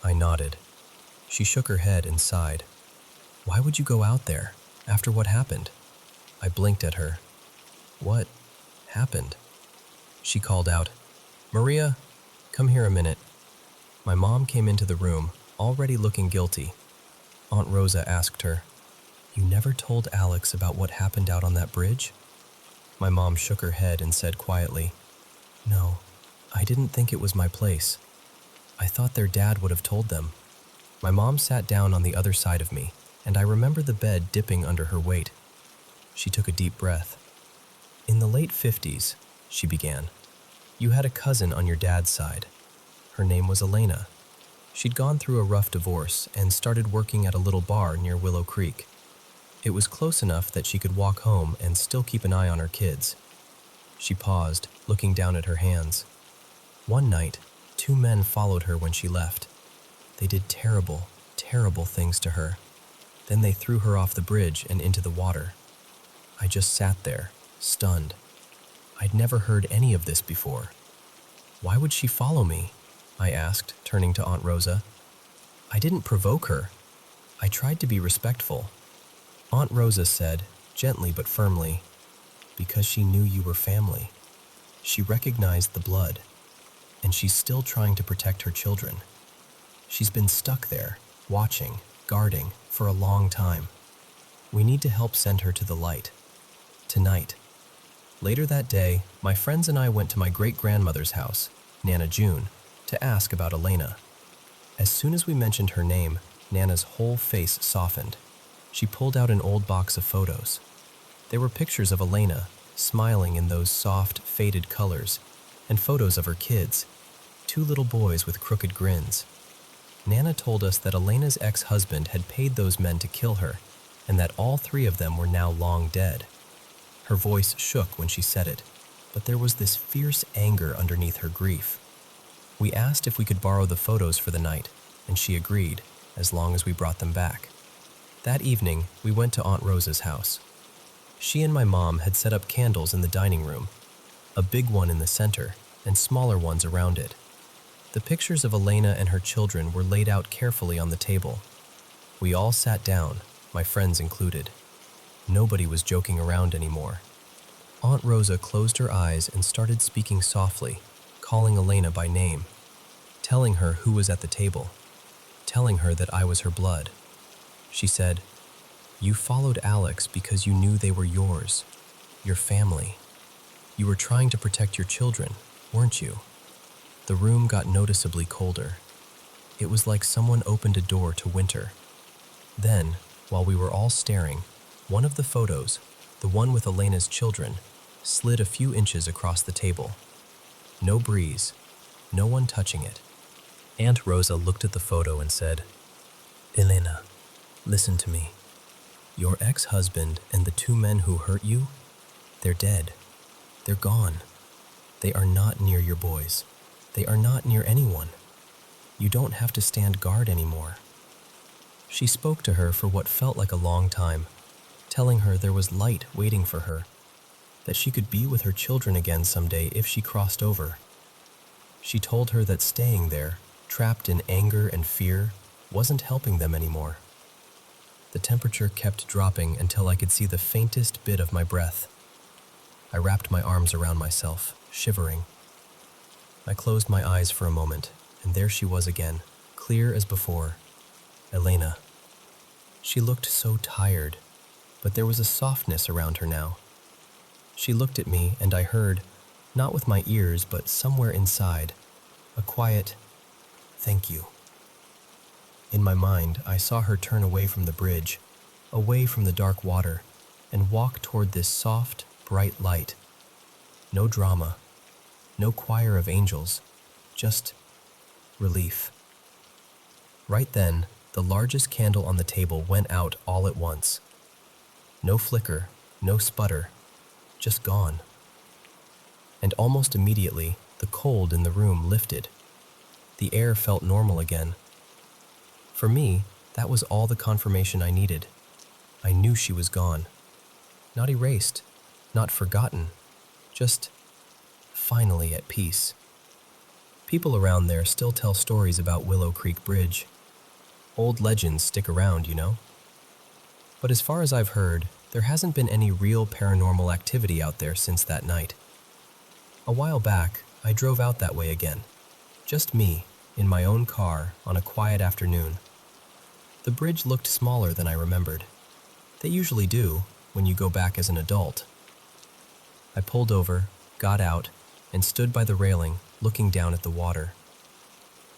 I nodded. She shook her head and sighed. "Why would you go out there, after what happened?" I blinked at her. "What happened?" She called out, "Maria, come here a minute." My mom came into the room, already looking guilty. Aunt Rosa asked her, "You never told Alex about what happened out on that bridge?" My mom shook her head and said quietly, "No, I didn't think it was my place. I thought their dad would have told them." My mom sat down on the other side of me, and I remember the bed dipping under her weight. She took a deep breath. "In the late 50s, she began, "you had a cousin on your dad's side. Her name was Elena. She'd gone through a rough divorce and started working at a little bar near Willow Creek. It was close enough that she could walk home and still keep an eye on her kids." She paused, looking down at her hands. "One night, 2 men followed her when she left. They did terrible, terrible things to her. Then they threw her off the bridge and into the water. I just sat there, stunned. I'd never heard any of this before. Why would she follow me?" I asked, turning to Aunt Rosa. "I didn't provoke her. I tried to be respectful." Aunt Rosa said, gently but firmly, "Because she knew you were family. She recognized the blood, and she's still trying to protect her children. She's been stuck there, watching, guarding, for a long time. We need to help send her to the light. Tonight." Later that day, my friends and I went to my great-grandmother's house, Nana June, to ask about Elena. As soon as we mentioned her name, Nana's whole face softened. She pulled out an old box of photos. There were pictures of Elena, smiling in those soft, faded colors, and photos of her kids, 2 little boys with crooked grins. Nana told us that Elena's ex-husband had paid those men to kill her, and that all 3 of them were now long dead. Her voice shook when she said it, but there was this fierce anger underneath her grief. We asked if we could borrow the photos for the night, and she agreed, as long as we brought them back. That evening, we went to Aunt Rosa's house. She and my mom had set up candles in the dining room, a big one in the center, and smaller ones around it. The pictures of Elena and her children were laid out carefully on the table. We all sat down, my friends included. Nobody was joking around anymore. Aunt Rosa closed her eyes and started speaking softly, calling Elena by name, telling her who was at the table, telling her that I was her blood. She said, "You followed Alex because you knew they were yours, your family. You were trying to protect your children, weren't you?" The room got noticeably colder. It was like someone opened a door to winter. Then, while we were all staring, one of the photos, the one with Elena's children, slid a few inches across the table. No breeze, no one touching it. Aunt Rosa looked at the photo and said, "Elena, listen to me. Your ex-husband and the 2 men who hurt you, they're dead. They're gone. They are not near your boys. They are not near anyone. You don't have to stand guard anymore." She spoke to her for what felt like a long time, telling her there was light waiting for her, that she could be with her children again someday if she crossed over. She told her that staying there, trapped in anger and fear, wasn't helping them anymore. The temperature kept dropping until I could see the faintest bit of my breath. I wrapped my arms around myself, shivering. I closed my eyes for a moment, and there she was again, clear as before. Elena. She looked so tired, but there was a softness around her now. She looked at me and I heard, not with my ears but somewhere inside, a quiet, "Thank you." In my mind, I saw her turn away from the bridge, away from the dark water, and walk toward this soft, bright light. No drama, no choir of angels, just relief. Right then, the largest candle on the table went out all at once. No flicker, no sputter, just gone. And almost immediately, the cold in the room lifted. The air felt normal again. For me, that was all the confirmation I needed. I knew she was gone. Not erased, not forgotten, just finally at peace. People around there still tell stories about Willow Creek Bridge. Old legends stick around, you know? But as far as I've heard, there hasn't been any real paranormal activity out there since that night. A while back, I drove out that way again. Just me, in my own car, on a quiet afternoon. The bridge looked smaller than I remembered. They usually do, when you go back as an adult. I pulled over, got out, and stood by the railing, looking down at the water.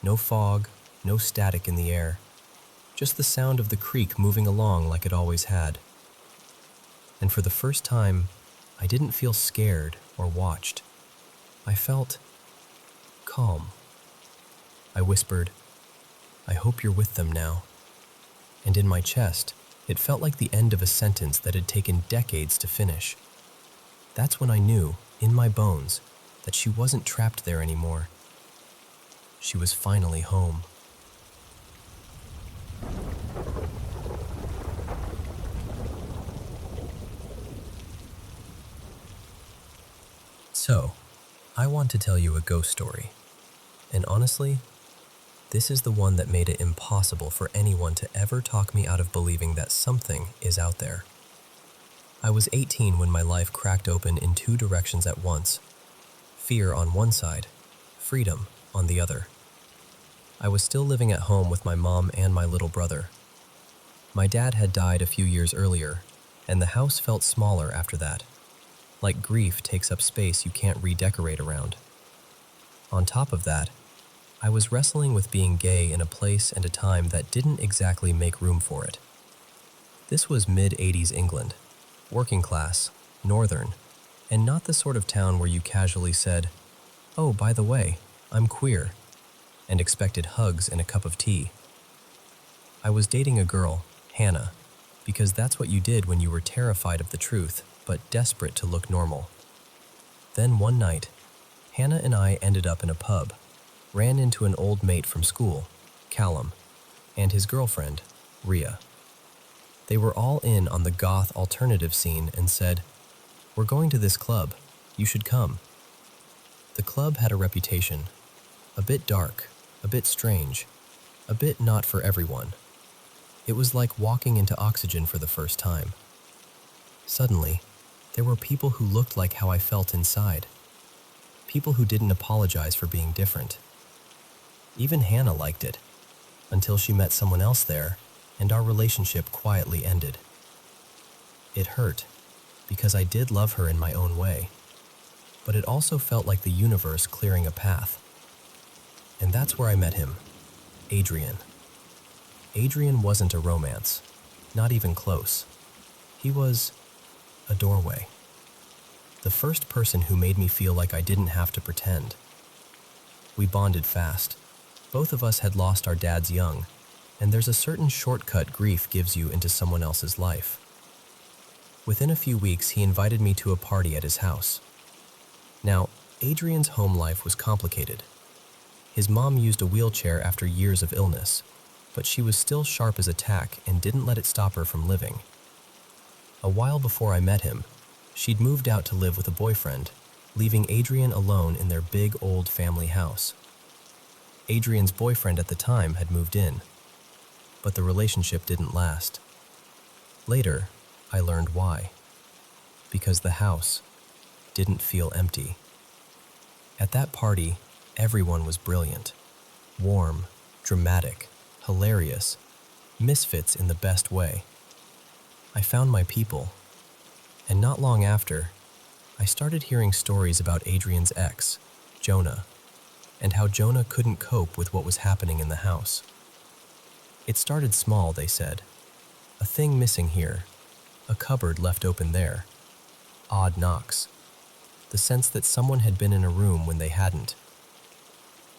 No fog, no static in the air. Just the sound of the creek moving along like it always had. And for the first time, I didn't feel scared or watched. I felt calm. I whispered, "I hope you're with them now." And in my chest, it felt like the end of a sentence that had taken decades to finish. That's when I knew, in my bones, that she wasn't trapped there anymore. She was finally home. So, I want to tell you a ghost story. And honestly, this is the one that made it impossible for anyone to ever talk me out of believing that something is out there. I was 18 when my life cracked open in two directions at once. Fear on one side, freedom on the other. I was still living at home with my mom and my little brother. My dad had died a few years earlier, and the house felt smaller after that. Like grief takes up space you can't redecorate around. On top of that, I was wrestling with being gay in a place and a time that didn't exactly make room for it. This was mid-80s England, working class, northern, and not the sort of town where you casually said, "Oh, by the way, I'm queer," and expected hugs and a cup of tea. I was dating a girl, Hannah, because that's what you did when you were terrified of the truth, but desperate to look normal. Then one night, Hannah and I ended up in a pub, ran into an old mate from school, Callum, and his girlfriend, Rhea. They were all in on the goth alternative scene and said, "We're going to this club. You should come." The club had a reputation. A bit dark, a bit strange, a bit not for everyone. It was like walking into oxygen for the first time. Suddenly, there were people who looked like how I felt inside. People who didn't apologize for being different. Even Hannah liked it, until she met someone else there, and our relationship quietly ended. It hurt, because I did love her in my own way, but it also felt like the universe clearing a path. And that's where I met him, Adrian. Adrian wasn't a romance, not even close. He was a doorway. The first person who made me feel like I didn't have to pretend. We bonded fast. Both of us had lost our dads young, and there's a certain shortcut grief gives you into someone else's life. Within a few weeks, he invited me to a party at his house. Now, Adrian's home life was complicated. His mom used a wheelchair after years of illness, but she was still sharp as a tack and didn't let it stop her from living. A while before I met him, she'd moved out to live with a boyfriend, leaving Adrian alone in their big old family house. Adrian's boyfriend at the time had moved in, but the relationship didn't last. Later, I learned why. Because the house didn't feel empty. At that party, everyone was brilliant, warm, dramatic, hilarious, Misfits in the best way. I found my people, and not long after, I started hearing stories about Adrian's ex, Jonah, and how Jonah couldn't cope with what was happening in the house. It started small, they said. A thing missing here, a cupboard left open there, odd knocks, the sense that someone had been in a room when they hadn't.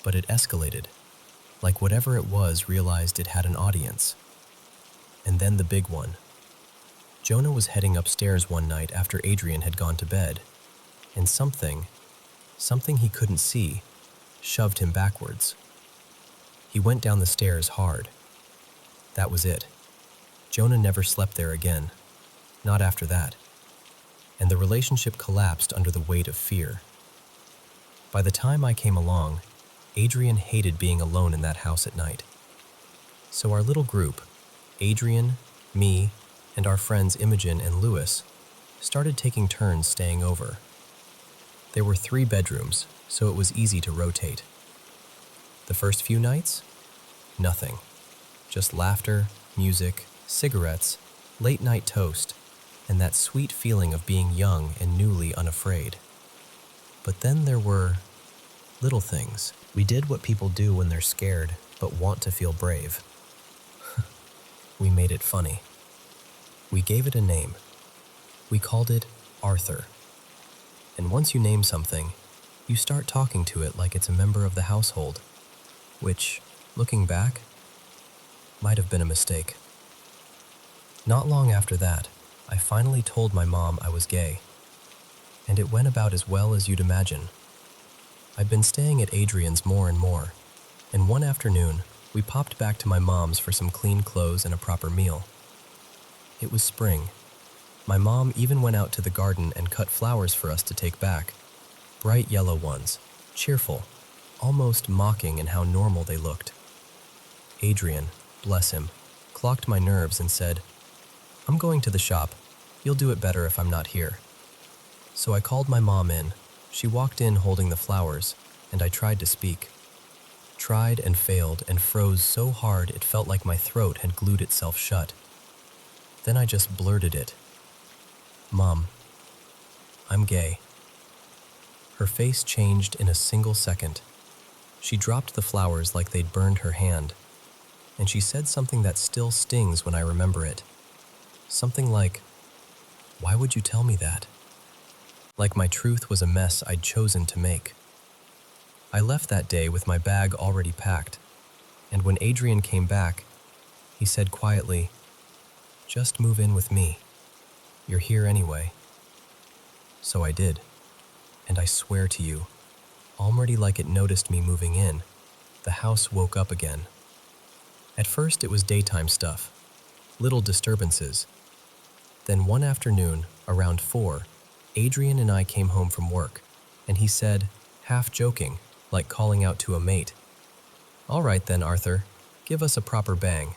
But it escalated, like whatever it was realized it had an audience. And then the big one. Jonah was heading upstairs one night after Adrian had gone to bed, and something he couldn't see, shoved him backwards. He went down the stairs hard. That was it. Jonah never slept there again, not after that, and the relationship collapsed under the weight of fear. By the time I came along, Adrian hated being alone in that house at night. So our little group, Adrian, me, and our friends Imogen and Lewis, started taking turns staying over. There were 3 bedrooms, so it was easy to rotate. The first few nights? Nothing. Just laughter, music, cigarettes, late-night toast, and that sweet feeling of being young and newly unafraid. But then there were little things. We did what people do when they're scared but want to feel brave. We made it funny. We gave it a name. We called it Arthur. And once you name something, you start talking to it like it's a member of the household, which, looking back, might have been a mistake. Not long after that, I finally told my mom I was gay, and it went about as well as you'd imagine. I'd been staying at Adrian's more and more, and one afternoon, we popped back to my mom's for some clean clothes and a proper meal. It was spring. My mom even went out to the garden and cut flowers for us to take back. Bright yellow ones, cheerful, almost mocking in how normal they looked. Adrian, bless him, clocked my nerves and said, "I'm going to the shop. You'll do it better if I'm not here." So I called my mom in. She walked in holding the flowers, and I tried to speak. Tried and failed and froze so hard it felt like my throat had glued itself shut. Then I just blurted it. "Mom, I'm gay." Her face changed in a single second. She dropped the flowers like they'd burned her hand, and she said something that still stings when I remember it. Something like, "Why would you tell me that?" Like my truth was a mess I'd chosen to make. I left that day with my bag already packed, and when Adrian came back, he said quietly, "Just move in with me. You're here anyway." So I did, and I swear to you, already like it noticed me moving in, the house woke up again. At first it was daytime stuff, little disturbances. Then one afternoon, around 4, Adrian and I came home from work, and he said, half joking, like calling out to a mate, "All right then, Arthur, give us a proper bang."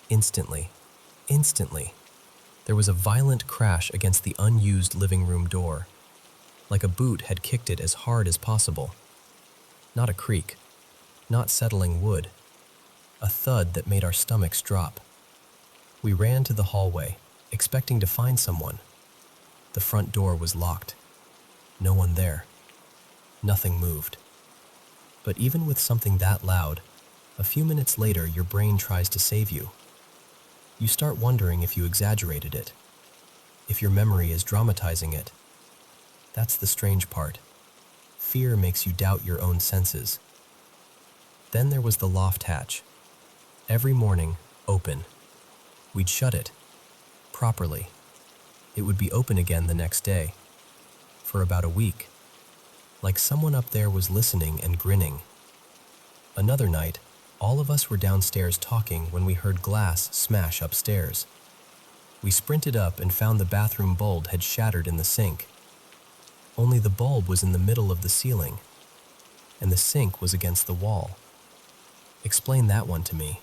Instantly, there was a violent crash against the unused living room door, like a boot had kicked it as hard as possible. Not a creak, not settling wood, a thud that made our stomachs drop. We ran to the hallway, expecting to find someone. The front door was locked. No one there. Nothing moved. But even with something that loud, a few minutes later your brain tries to save you. You start wondering if you exaggerated it, if your memory is dramatizing it. That's the strange part. Fear makes you doubt your own senses. Then there was the loft hatch. Every morning, open. We'd shut it, properly. It would be open again the next day, for about a week, like someone up there was listening and grinning. Another night, all of us were downstairs talking when we heard glass smash upstairs. We sprinted up and found the bathroom bulb had shattered in the sink. Only the bulb was in the middle of the ceiling, and the sink was against the wall. Explain that one to me.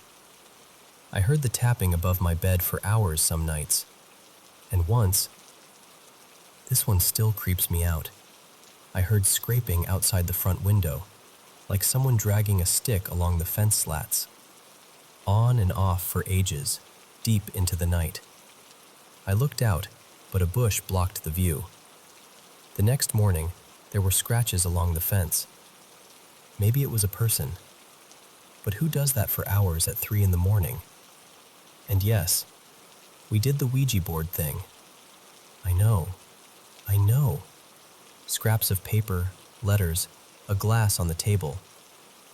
I heard the tapping above my bed for hours some nights, and once, this one still creeps me out, I heard scraping outside the front window, like someone dragging a stick along the fence slats. on and off for ages, deep into the night. I looked out, but a bush blocked the view. The next morning, there were scratches along the fence. Maybe it was a person. But who does that for hours at 3 in the morning? And yes, we did the Ouija board thing. I know. Scraps of paper, letters, a glass on the table.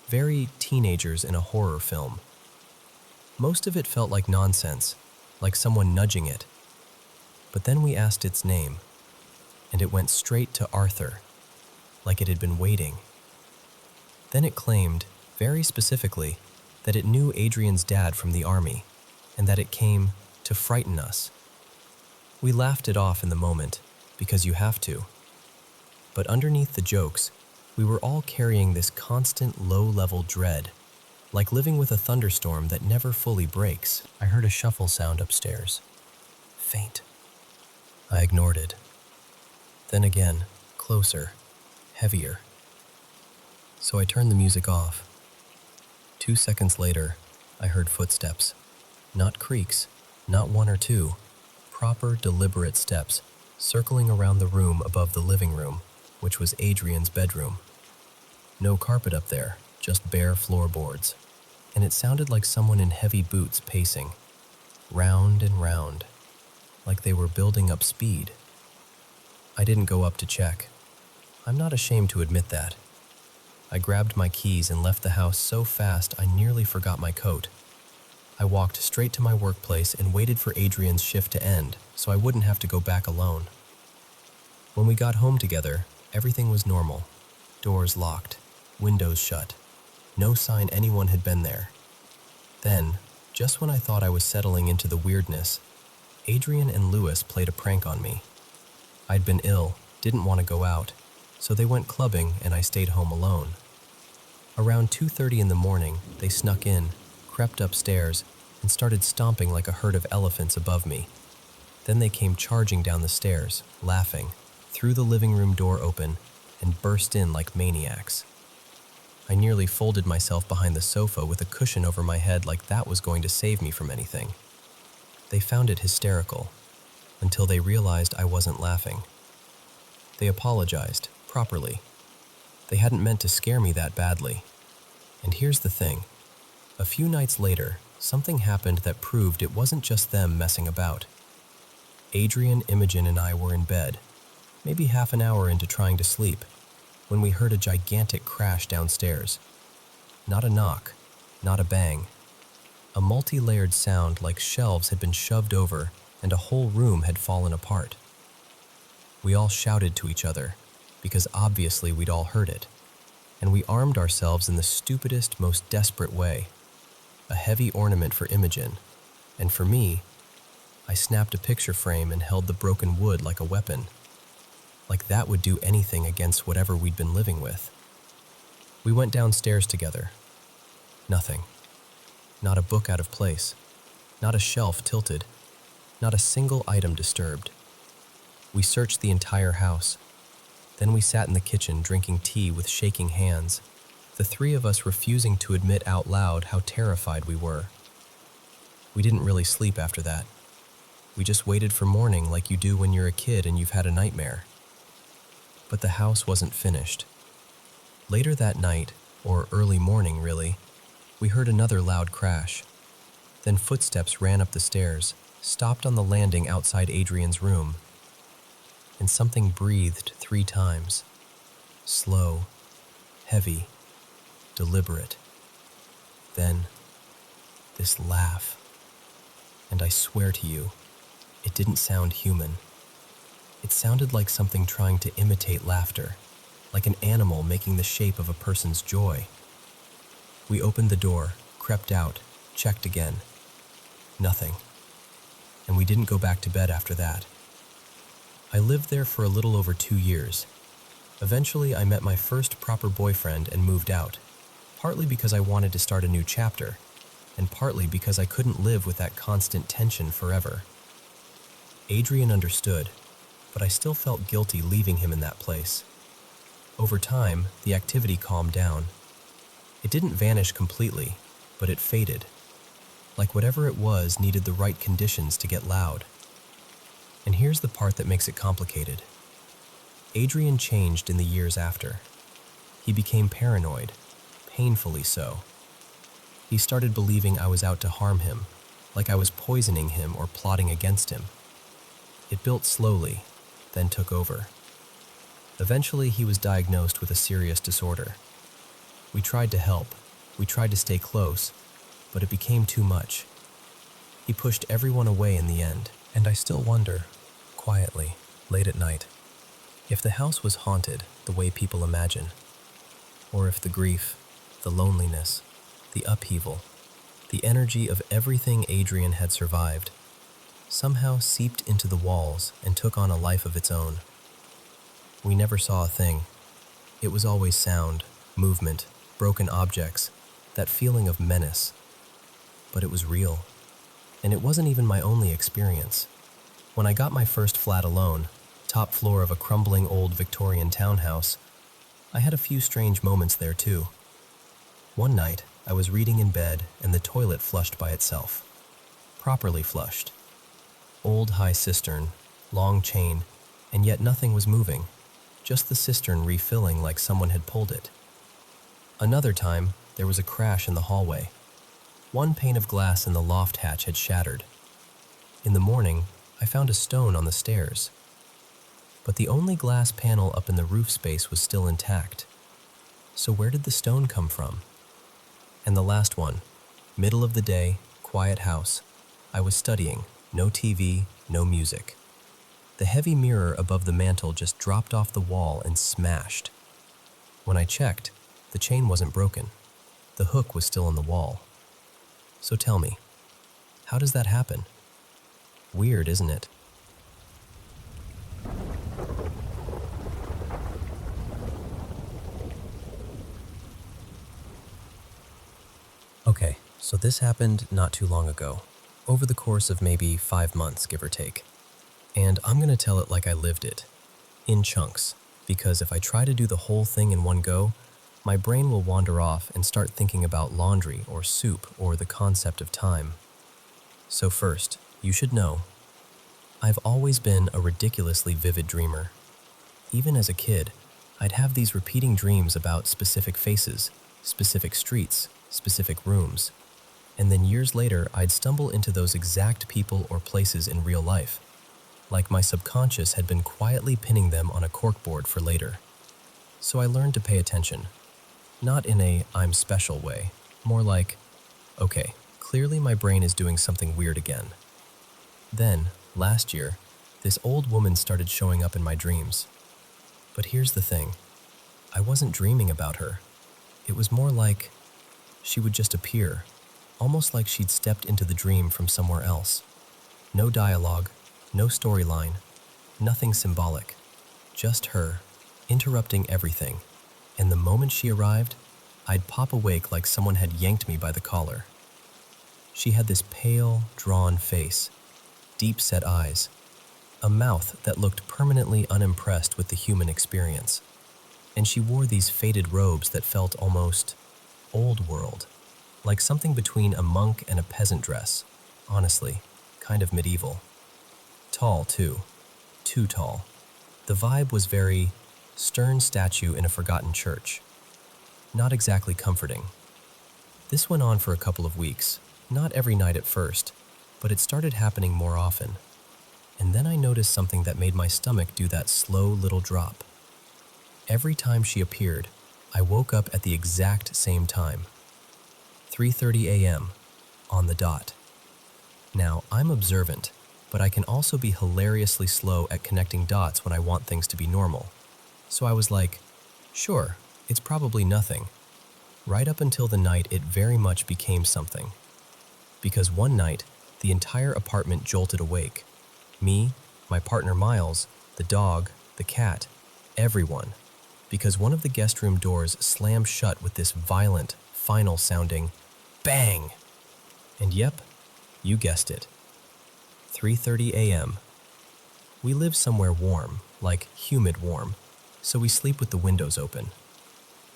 Very teenagers in a horror film. Most of it felt like nonsense, like someone nudging it. But then we asked its name, and it went straight to Arthur, like it had been waiting. Then it claimed, very specifically, that it knew Adrian's dad from the army, and that it came to frighten us. We laughed it off in the moment, because you have to. But underneath the jokes, we were all carrying this constant low-level dread, like living with a thunderstorm that never fully breaks. I heard a shuffle sound upstairs. Faint. I ignored it. Then again, closer, heavier. So I turned the music off. 2 seconds later, I heard footsteps. Not creaks, not one or two. Proper, deliberate steps, circling around the room above the living room, which was Adrian's bedroom. No carpet up there, just bare floorboards. And it sounded like someone in heavy boots pacing, round and round, like they were building up speed. I didn't go up to check. I'm not ashamed to admit that. I grabbed my keys and left the house so fast I nearly forgot my coat. I walked straight to my workplace and waited for Adrian's shift to end so I wouldn't have to go back alone. When we got home together, everything was normal. Doors locked, windows shut. No sign anyone had been there. Then, just when I thought I was settling into the weirdness, Adrian and Lewis played a prank on me. I'd been ill, didn't want to go out, so they went clubbing and I stayed home alone. Around 2:30 in the morning, they snuck in, crept upstairs, and started stomping like a herd of elephants above me. Then they came charging down the stairs, laughing, threw the living room door open, and burst in like maniacs. I nearly folded myself behind the sofa with a cushion over my head like that was going to save me from anything. They found it hysterical, until they realized I wasn't laughing. They apologized, properly. They hadn't meant to scare me that badly. And here's the thing. A few nights later, something happened that proved it wasn't just them messing about. Adrian, Imogen, and I were in bed, maybe half an hour into trying to sleep, when we heard a gigantic crash downstairs. Not a knock, not a bang. A multi-layered sound like shelves had been shoved over and a whole room had fallen apart. We all shouted to each other, because obviously we'd all heard it, and we armed ourselves in the stupidest, most desperate way. A heavy ornament for Imogen, and for me, I snapped a picture frame and held the broken wood like a weapon. Like that would do anything against whatever we'd been living with. We went downstairs together. Nothing. Not a book out of place. Not a shelf tilted. Not a single item disturbed. We searched the entire house. Then we sat in the kitchen drinking tea with shaking hands, the three of us refusing to admit out loud how terrified we were. We didn't really sleep after that. We just waited for morning like you do when you're a kid and you've had a nightmare. But the house wasn't finished. Later that night, or early morning really, we heard another loud crash. Then footsteps ran up the stairs, stopped on the landing outside Adrian's room, and something breathed 3 times. Slow, heavy, deliberate. Then, this laugh. And I swear to you, it didn't sound human. It sounded like something trying to imitate laughter, like an animal making the shape of a person's joy. We opened the door, crept out, checked again. Nothing. And we didn't go back to bed after that. I lived there for a little over 2 years. Eventually, I met my first proper boyfriend and moved out, partly because I wanted to start a new chapter, and partly because I couldn't live with that constant tension forever. Adrian understood, but I still felt guilty leaving him in that place. Over time, the activity calmed down. It didn't vanish completely, but it faded. like whatever it was needed the right conditions to get loud. And here's the part that makes it complicated. Adrian changed in the years after. He became paranoid, painfully so. He started believing I was out to harm him, like I was poisoning him or plotting against him. It built slowly, then took over. Eventually, he was diagnosed with a serious disorder. We tried to help, we tried to stay close, but it became too much. He pushed everyone away in the end, and I still wonder, quietly, late at night, if the house was haunted the way people imagine, or if the grief, the loneliness, the upheaval, the energy of everything Adrian had survived, somehow seeped into the walls and took on a life of its own. We never saw a thing. It was always sound, movement, broken objects, that feeling of menace. But it was real. And it wasn't even my only experience. When I got my first flat alone, top floor of a crumbling old Victorian townhouse, I had a few strange moments there too. One night, I was reading in bed and the toilet flushed by itself. Properly flushed. Old high cistern, long chain, and yet nothing was moving. Just the cistern refilling like someone had pulled it. Another time, there was a crash in the hallway. One pane of glass in the loft hatch had shattered. In the morning, I found a stone on the stairs. But the only glass panel up in the roof space was still intact. So where did the stone come from? And the last one, middle of the day, quiet house. I was studying, no TV, no music. The heavy mirror above the mantel just dropped off the wall and smashed. When I checked, the chain wasn't broken. The hook was still on the wall. So tell me, how does that happen? Weird, isn't it? Okay, so this happened not too long ago, over the course of maybe 5 months, give or take. And I'm gonna tell it like I lived it, in chunks, because if I try to do the whole thing in one go, my brain will wander off and start thinking about laundry or soup or the concept of time. So first, you should know, I've always been a ridiculously vivid dreamer. Even as a kid, I'd have these repeating dreams about specific faces, specific streets, specific rooms, and then years later I'd stumble into those exact people or places in real life, like my subconscious had been quietly pinning them on a corkboard for later. So I learned to pay attention, not in a I'm special way, more like, okay, clearly my brain is doing something weird again. Then, last year, this old woman started showing up in my dreams. But here's the thing, I wasn't dreaming about her. It was more like she would just appear, almost like she'd stepped into the dream from somewhere else. No dialogue, no storyline, nothing symbolic, just her, interrupting everything. And the moment she arrived, I'd pop awake like someone had yanked me by the collar. She had this pale, drawn face, deep-set eyes, a mouth that looked permanently unimpressed with the human experience. And she wore these faded robes that felt almost old world, like something between a monk and a peasant dress, honestly, kind of medieval. Tall, too. Too tall. The vibe was very stern statue in a forgotten church. Not exactly comforting. This went on for a couple of weeks, not every night at first, but it started happening more often. And then I noticed something that made my stomach do that slow little drop. Every time she appeared, I woke up at the exact same time. 3:30 a.m. on the dot. Now, I'm observant, but I can also be hilariously slow at connecting dots when I want things to be normal. So I was like, sure, it's probably nothing. Right up until the night it very much became something. Because one night, the entire apartment jolted awake. Me, my partner Miles, the dog, the cat, everyone. Because one of the guest room doors slammed shut with this violent, final-sounding bang. And yep, you guessed it. 3:30 a.m. We live somewhere warm, like humid warm, so we sleep with the windows open.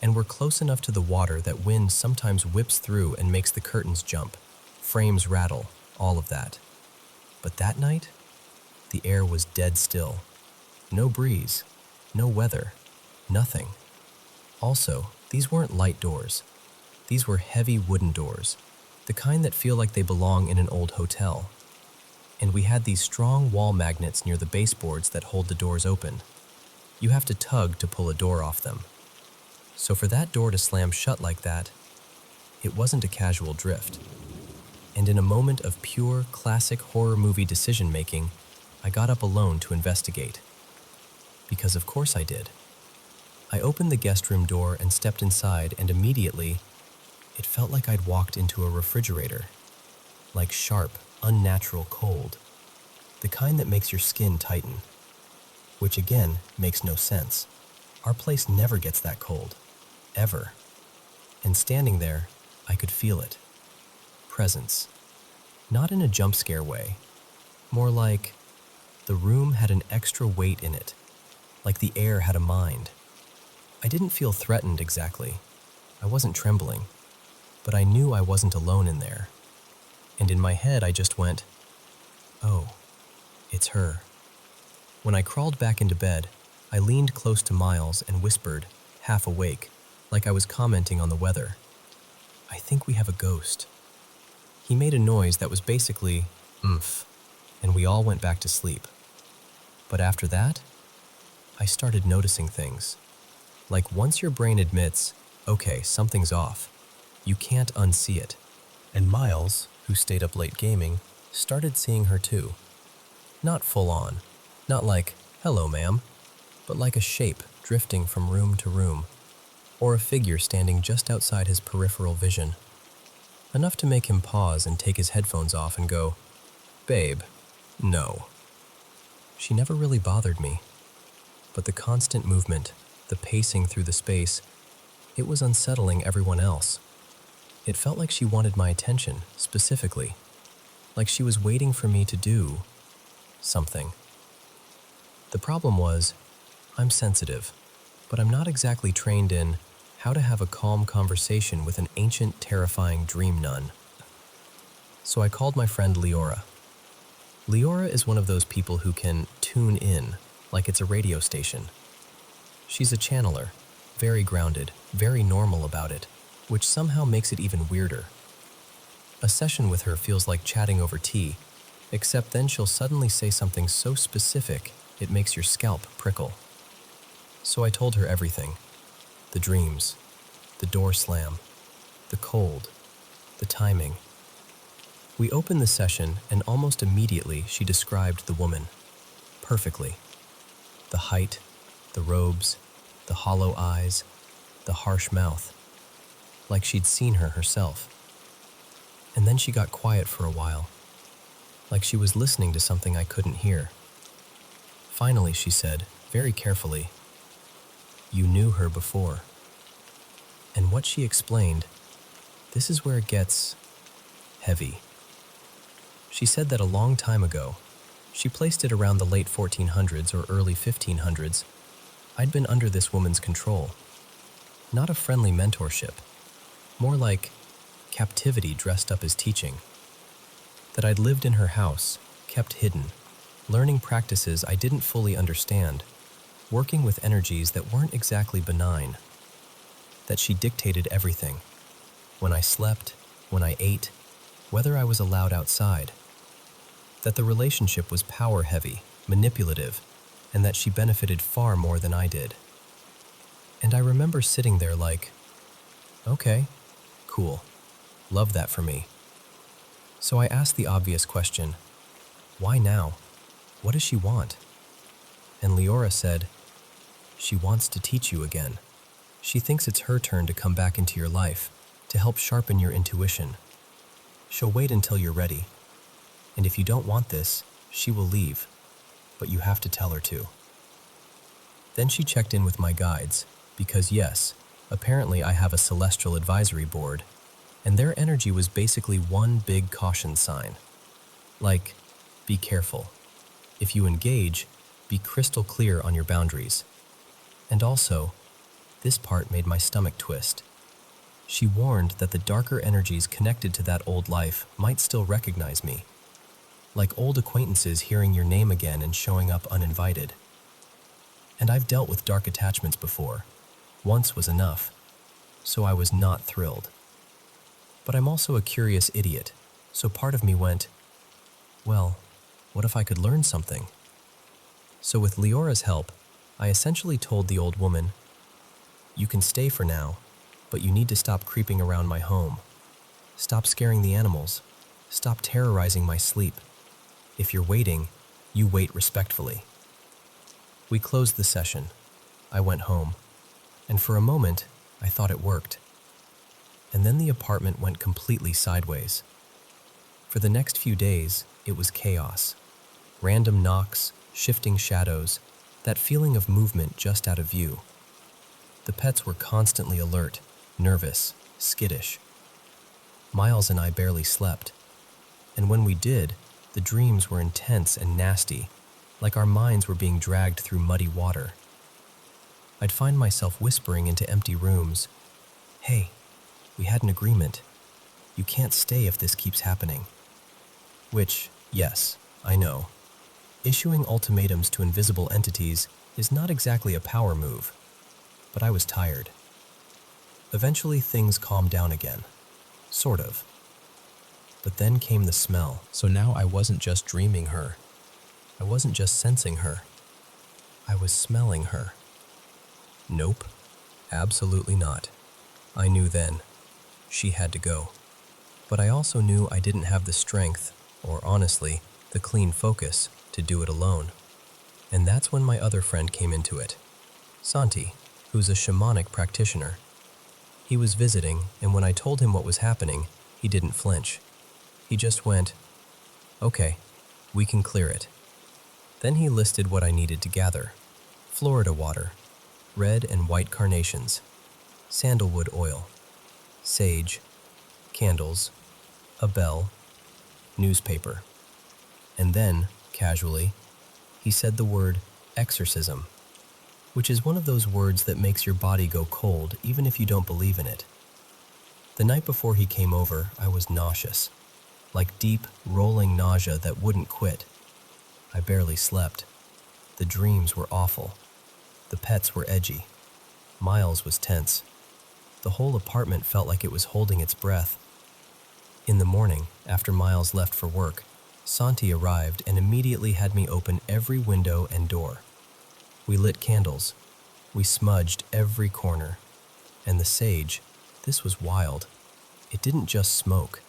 And we're close enough to the water that wind sometimes whips through and makes the curtains jump. frames rattle, all of that. But that night, the air was dead still. No breeze, no weather, nothing. Also, these weren't light doors. These were heavy wooden doors, the kind that feel like they belong in an old hotel. And we had these strong wall magnets near the baseboards that hold the doors open. You have to tug to pull a door off them. So for that door to slam shut like that, it wasn't a casual drift. And in a moment of pure, classic horror movie decision-making, I got up alone to investigate. Because of course I did. I opened the guest room door and stepped inside, and immediately, it felt like I'd walked into a refrigerator. Like sharp, unnatural cold. The kind that makes your skin tighten. Which again, makes no sense. Our place never gets that cold. Ever. And standing there, I could feel it. Presence. Not in a jump scare way. More like the room had an extra weight in it. Like the air had a mind. I didn't feel threatened exactly. I wasn't trembling. But I knew I wasn't alone in there. And in my head, I just went, oh, it's her. When I crawled back into bed, I leaned close to Miles and whispered, half awake, like I was commenting on the weather. I think we have a ghost. He made a noise that was basically, "Umph," and we all went back to sleep. But after that, I started noticing things. Like once your brain admits, okay, something's off, you can't unsee it. And Miles, who stayed up late gaming, started seeing her too. Not full on, not like, hello ma'am, but like a shape drifting from room to room, or a figure standing just outside his peripheral vision. Enough to make him pause and take his headphones off and go, babe, no. She never really bothered me, but the constant movement, the pacing through the space, it was unsettling everyone else. It felt like she wanted my attention, specifically, like she was waiting for me to do something. The problem was, I'm sensitive, but I'm not exactly trained in how to have a calm conversation with an ancient, terrifying dream nun. So I called my friend Leora. Leora is one of those people who can tune in like it's a radio station. She's a channeler, very grounded, very normal about it, which somehow makes it even weirder. A session with her feels like chatting over tea, except then she'll suddenly say something so specific it makes your scalp prickle. So I told her everything. The dreams, the door slam, the cold, the timing. We opened the session and almost immediately she described the woman. Perfectly. The height, the robes, the hollow eyes, the harsh mouth. Like she'd seen her herself. And then she got quiet for a while. Like she was listening to something I couldn't hear. Finally, she said, very carefully, "You knew her before." And what she explained, this is where it gets heavy. She said that a long time ago, she placed it around the late 1400s or early 1500s, I'd been under this woman's control. Not a friendly mentorship, more like captivity dressed up as teaching. That I'd lived in her house, kept hidden, learning practices I didn't fully understand, working with energies that weren't exactly benign. That she dictated everything. When I slept, when I ate, whether I was allowed outside. That the relationship was power-heavy, manipulative, and that she benefited far more than I did. And I remember sitting there like, okay, cool, love that for me. So I asked the obvious question, why now? What does she want? And Leora said, she wants to teach you again. She thinks it's her turn to come back into your life, to help sharpen your intuition. She'll wait until you're ready. And if you don't want this, she will leave, but you have to tell her to. Then she checked in with my guides, because yes, apparently I have a celestial advisory board, and their energy was basically one big caution sign. Like, be careful. If you engage, be crystal clear on your boundaries. And also, this part made my stomach twist. She warned that the darker energies connected to that old life might still recognize me, like old acquaintances hearing your name again and showing up uninvited. And I've dealt with dark attachments before. Once was enough, so I was not thrilled. But I'm also a curious idiot, so part of me went, well, what if I could learn something? So with Leora's help, I essentially told the old woman, you can stay for now, but you need to stop creeping around my home. Stop scaring the animals. Stop terrorizing my sleep. If you're waiting, you wait respectfully. We closed the session. I went home, and for a moment, I thought it worked. And then the apartment went completely sideways. For the next few days, it was chaos. Random knocks, shifting shadows, that feeling of movement just out of view. The pets were constantly alert, nervous, skittish. Miles and I barely slept. And when we did, the dreams were intense and nasty, like our minds were being dragged through muddy water. I'd find myself whispering into empty rooms, hey, we had an agreement. You can't stay if this keeps happening. Which, yes, I know. Issuing ultimatums to invisible entities is not exactly a power move, but I was tired. Eventually things calmed down again. Sort of. But then came the smell. So now I wasn't just dreaming her. I wasn't just sensing her. I was smelling her. Nope. Absolutely not. I knew then. She had to go. But I also knew I didn't have the strength, or honestly, the clean focus, to do it alone. And that's when my other friend came into it. Santi, who's a shamanic practitioner. He was visiting, and when I told him what was happening, he didn't flinch. He just went, okay, we can clear it. Then he listed what I needed to gather. Florida water, red and white carnations, sandalwood oil, sage, candles, a bell, newspaper. And then, casually, he said the word exorcism, which is one of those words that makes your body go cold even if you don't believe in it. The night before he came over, I was nauseous, like deep, rolling nausea that wouldn't quit. I barely slept. The dreams were awful. The pets were edgy. Miles was tense. The whole apartment felt like it was holding its breath. In the morning, after Miles left for work, Santi arrived and immediately had me open every window and door. We lit candles. We smudged every corner. And the sage, this was wild. It didn't just smoke.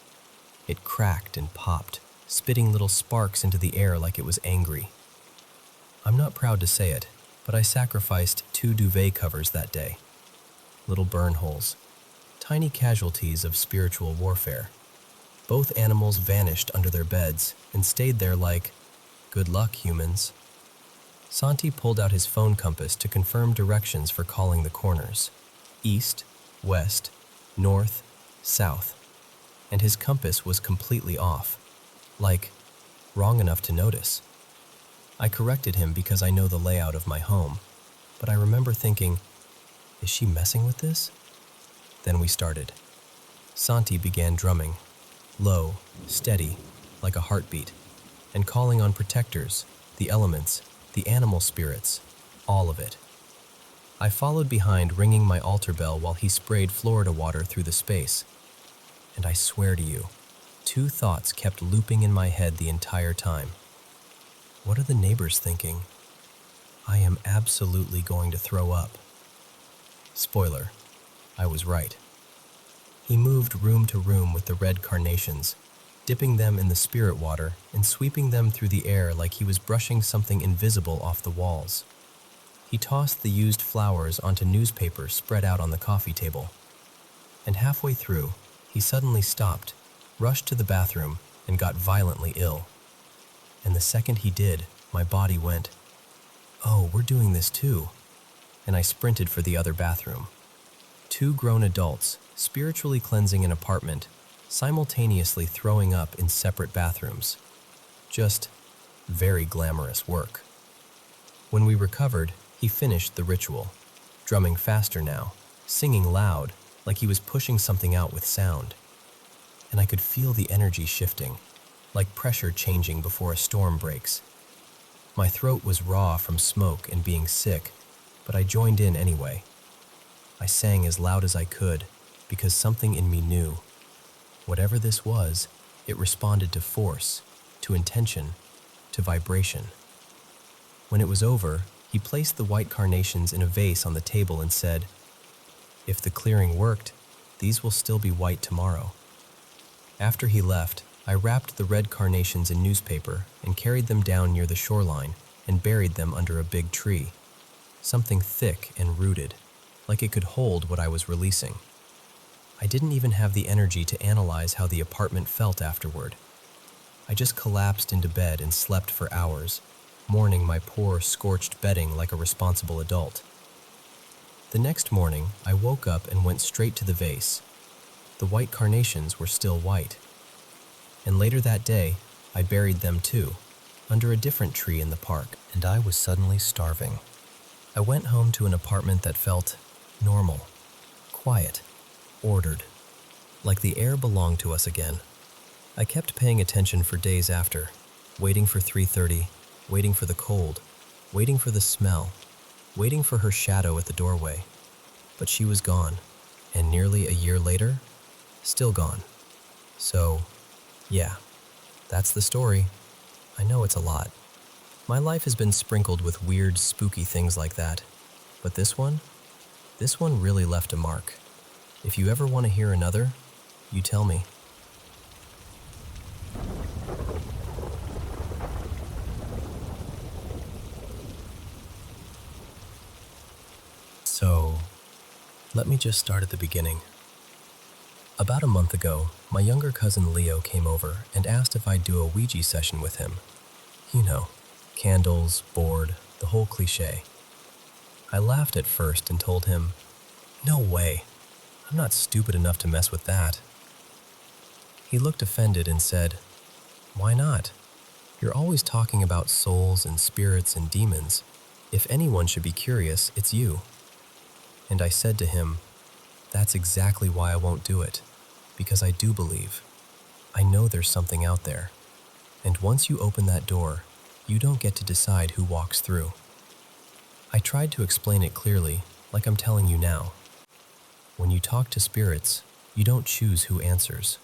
It cracked and popped, spitting little sparks into the air like it was angry. I'm not proud to say it, but I sacrificed 2 duvet covers that day. Little burn holes. Tiny casualties of spiritual warfare. Both animals vanished under their beds and stayed there like, good luck, humans. Santi pulled out his phone compass to confirm directions for calling the corners. East, west, north, south. And his compass was completely off. Like, wrong enough to notice. I corrected him because I know the layout of my home, but I remember thinking, is she messing with this? Then we started. Santi began drumming, low, steady, like a heartbeat, and calling on protectors, the elements, the animal spirits, all of it. I followed behind, ringing my altar bell while he sprayed Florida water through the space. And I swear to you, 2 thoughts kept looping in my head the entire time. What are the neighbors thinking? I am absolutely going to throw up. Spoiler, I was right. He moved room to room with the red carnations, dipping them in the spirit water and sweeping them through the air like he was brushing something invisible off the walls. He tossed the used flowers onto newspapers spread out on the coffee table. And halfway through, he suddenly stopped, rushed to the bathroom, and got violently ill. And the second he did, my body went, oh, we're doing this too. And I sprinted for the other bathroom. 2 grown adults, spiritually cleansing an apartment, simultaneously throwing up in separate bathrooms. Just very glamorous work. When we recovered, he finished the ritual, drumming faster now, singing loud, like he was pushing something out with sound. And I could feel the energy shifting, like pressure changing before a storm breaks. My throat was raw from smoke and being sick, but I joined in anyway. I sang as loud as I could, because something in me knew. Whatever this was, it responded to force, to intention, to vibration. When it was over, he placed the white carnations in a vase on the table and said, "If the clearing worked, these will still be white tomorrow." After he left, I wrapped the red carnations in newspaper and carried them down near the shoreline and buried them under a big tree, something thick and rooted, like it could hold what I was releasing. I didn't even have the energy to analyze how the apartment felt afterward. I just collapsed into bed and slept for hours, mourning my poor, scorched bedding like a responsible adult. The next morning, I woke up and went straight to the vase. The white carnations were still white. And later that day, I buried them too, under a different tree in the park, and I was suddenly starving. I went home to an apartment that felt normal, quiet, ordered, like the air belonged to us again. I kept paying attention for days after, waiting for 3:30, waiting for the cold, waiting for the smell, waiting for her shadow at the doorway. But she was gone, and nearly a year later, still gone. So, yeah, that's the story. I know it's a lot. My life has been sprinkled with weird, spooky things like that. But this one really left a mark. If you ever want to hear another, you tell me. So, let me just start at the beginning. About a month ago, my younger cousin Leo came over and asked if I'd do a Ouija session with him. You know, candles, board, the whole cliché. I laughed at first and told him, "No way, I'm not stupid enough to mess with that." He looked offended and said, "Why not? You're always talking about souls and spirits and demons. If anyone should be curious, it's you." And I said to him, "That's exactly why I won't do it, because I do believe. I know there's something out there. And once you open that door, you don't get to decide who walks through." I tried to explain it clearly, like I'm telling you now. When you talk to spirits, you don't choose who answers.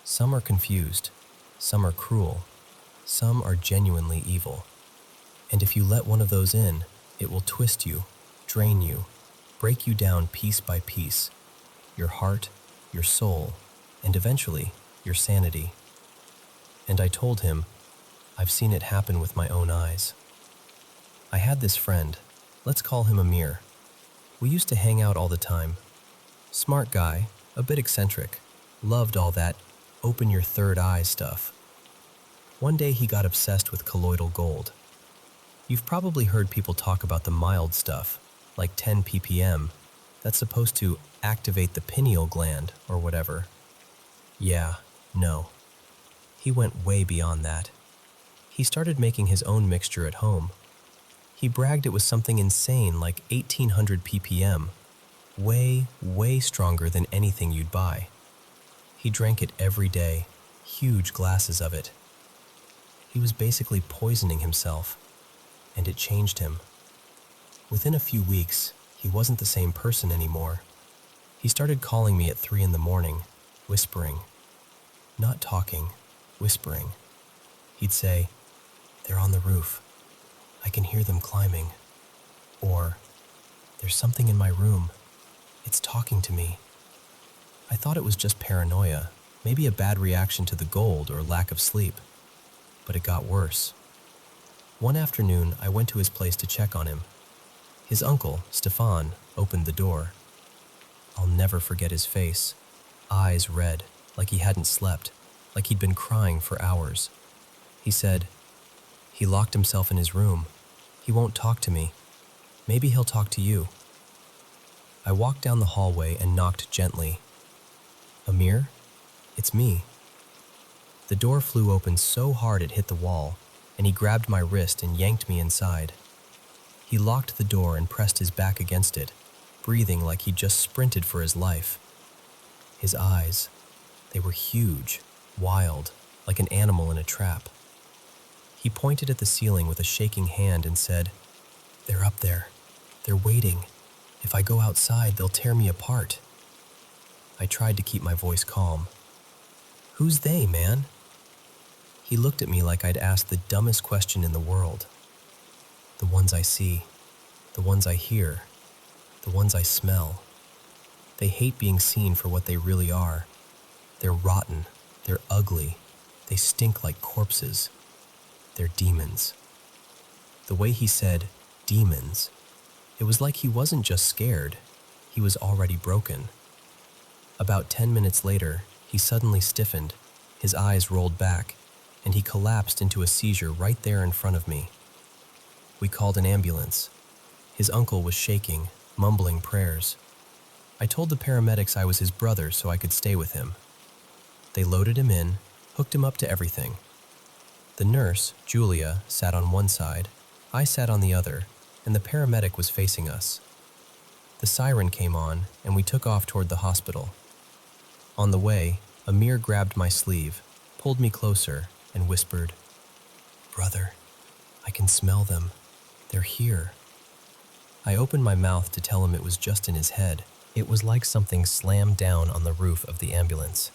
Some are confused, some are cruel, some are genuinely evil. And if you let one of those in, it will twist you, drain you, break you down piece by piece, your heart, your soul, and eventually, your sanity. And I told him, I've seen it happen with my own eyes. I had this friend, let's call him Amir. We used to hang out all the time. Smart guy, a bit eccentric, loved all that open your third eye stuff. One day he got obsessed with colloidal gold. You've probably heard people talk about the mild stuff, like 10 ppm, that's supposed to activate the pineal gland or whatever. Yeah, no. He went way beyond that. He started making his own mixture at home. He bragged it was something insane like 1800 ppm, way, way stronger than anything you'd buy. He drank it every day, huge glasses of it. He was basically poisoning himself, and it changed him. Within a few weeks, he wasn't the same person anymore. He started calling me at 3 in the morning, whispering. Not talking, whispering. He'd say, "They're on the roof. I can hear them climbing." Or, "There's something in my room. It's talking to me." I thought it was just paranoia, maybe a bad reaction to the gold or lack of sleep. But it got worse. One afternoon, I went to his place to check on him. His uncle, Stefan, opened the door. I'll never forget his face. Eyes red, like he hadn't slept, like he'd been crying for hours. He said, "He locked himself in his room. He won't talk to me. Maybe he'll talk to you." I walked down the hallway and knocked gently. "Amir, it's me." The door flew open so hard it hit the wall, and he grabbed my wrist and yanked me inside. He locked the door and pressed his back against it, breathing like he'd just sprinted for his life. His eyes, they were huge, wild, like an animal in a trap. He pointed at the ceiling with a shaking hand and said, "They're up there. They're waiting. If I go outside, they'll tear me apart." I tried to keep my voice calm. "Who's they, man?" He looked at me like I'd asked the dumbest question in the world. "The ones I see, the ones I hear, the ones I smell. They hate being seen for what they really are. They're rotten, they're ugly, they stink like corpses. They're demons." The way he said, "demons," it was like he wasn't just scared, he was already broken. About 10 minutes later, he suddenly stiffened, his eyes rolled back, and he collapsed into a seizure right there in front of me. We called an ambulance. His uncle was shaking, mumbling prayers. I told the paramedics I was his brother so I could stay with him. They loaded him in, hooked him up to everything. The nurse, Julia, sat on one side, I sat on the other, and the paramedic was facing us. The siren came on, and we took off toward the hospital. On the way, Amir grabbed my sleeve, pulled me closer, and whispered, "Brother, I can smell them. They're here." I opened my mouth to tell him it was just in his head. It was like something slammed down on the roof of the ambulance.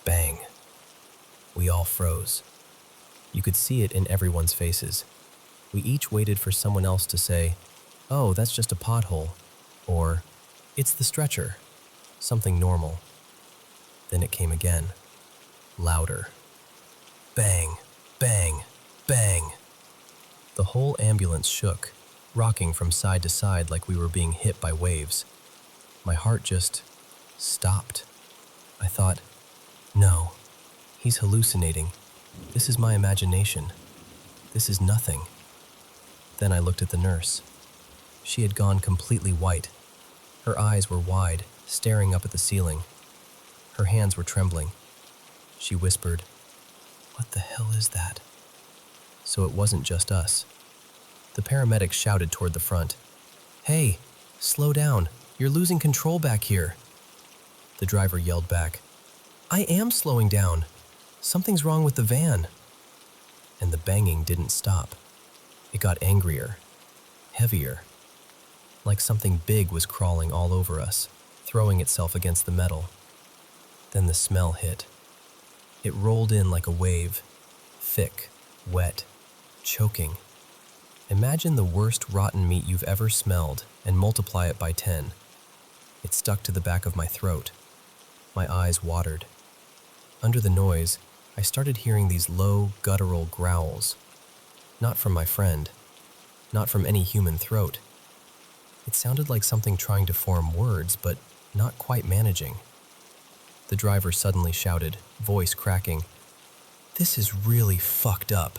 Bang. We all froze. You could see it in everyone's faces. We each waited for someone else to say, "Oh, that's just a pothole," or "It's the stretcher," something normal. Then it came again, louder. Bang, bang, bang. The whole ambulance shook, rocking from side to side like we were being hit by waves. My heart just stopped. I thought, "No, he's hallucinating. This is my imagination. This is nothing." Then I looked at the nurse. She had gone completely white. Her eyes were wide, staring up at the ceiling. Her hands were trembling. She whispered, "What the hell is that?" So it wasn't just us. The paramedic shouted toward the front, "Hey, slow down. You're losing control back here." The driver yelled back, "I am slowing down. Something's wrong with the van." And the banging didn't stop. It got angrier, heavier, like something big was crawling all over us, throwing itself against the metal. Then the smell hit. It rolled in like a wave, thick, wet, choking. Imagine the worst rotten meat you've ever smelled and multiply it by 10. It stuck to the back of my throat. My eyes watered. Under the noise, I started hearing these low, guttural growls. Not from my friend, not from any human throat. It sounded like something trying to form words, but not quite managing. The driver suddenly shouted, voice cracking, "This is really fucked up."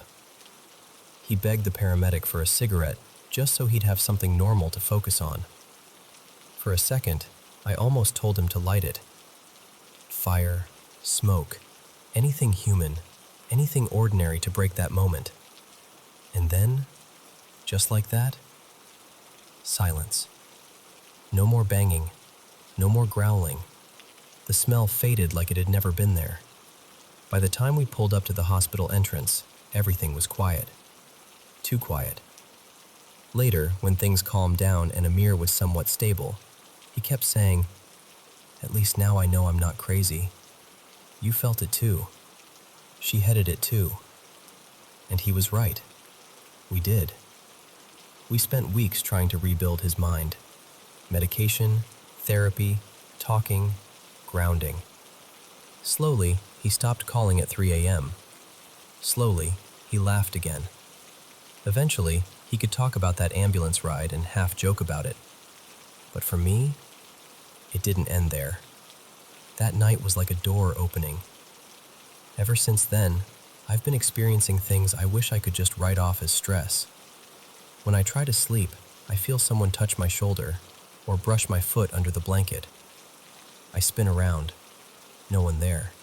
He begged the paramedic for a cigarette just so he'd have something normal to focus on. For a second, I almost told him to light it. Fire, smoke, anything human, anything ordinary to break that moment. And then, just like that, silence. No more banging, no more growling. The smell faded like it had never been there. By the time we pulled up to the hospital entrance, everything was quiet. Too quiet. Later, when things calmed down and Amir was somewhat stable, he kept saying, "At least now I know I'm not crazy. You felt it too. She headed it too." And he was right. We did. We spent weeks trying to rebuild his mind. Medication, therapy, talking, grounding. Slowly, he stopped calling at 3 a.m. Slowly, he laughed again. Eventually, he could talk about that ambulance ride and half joke about it. But for me, it didn't end there. That night was like a door opening. Ever since then, I've been experiencing things I wish I could just write off as stress. When I try to sleep, I feel someone touch my shoulder or brush my foot under the blanket. I spin around. No one there.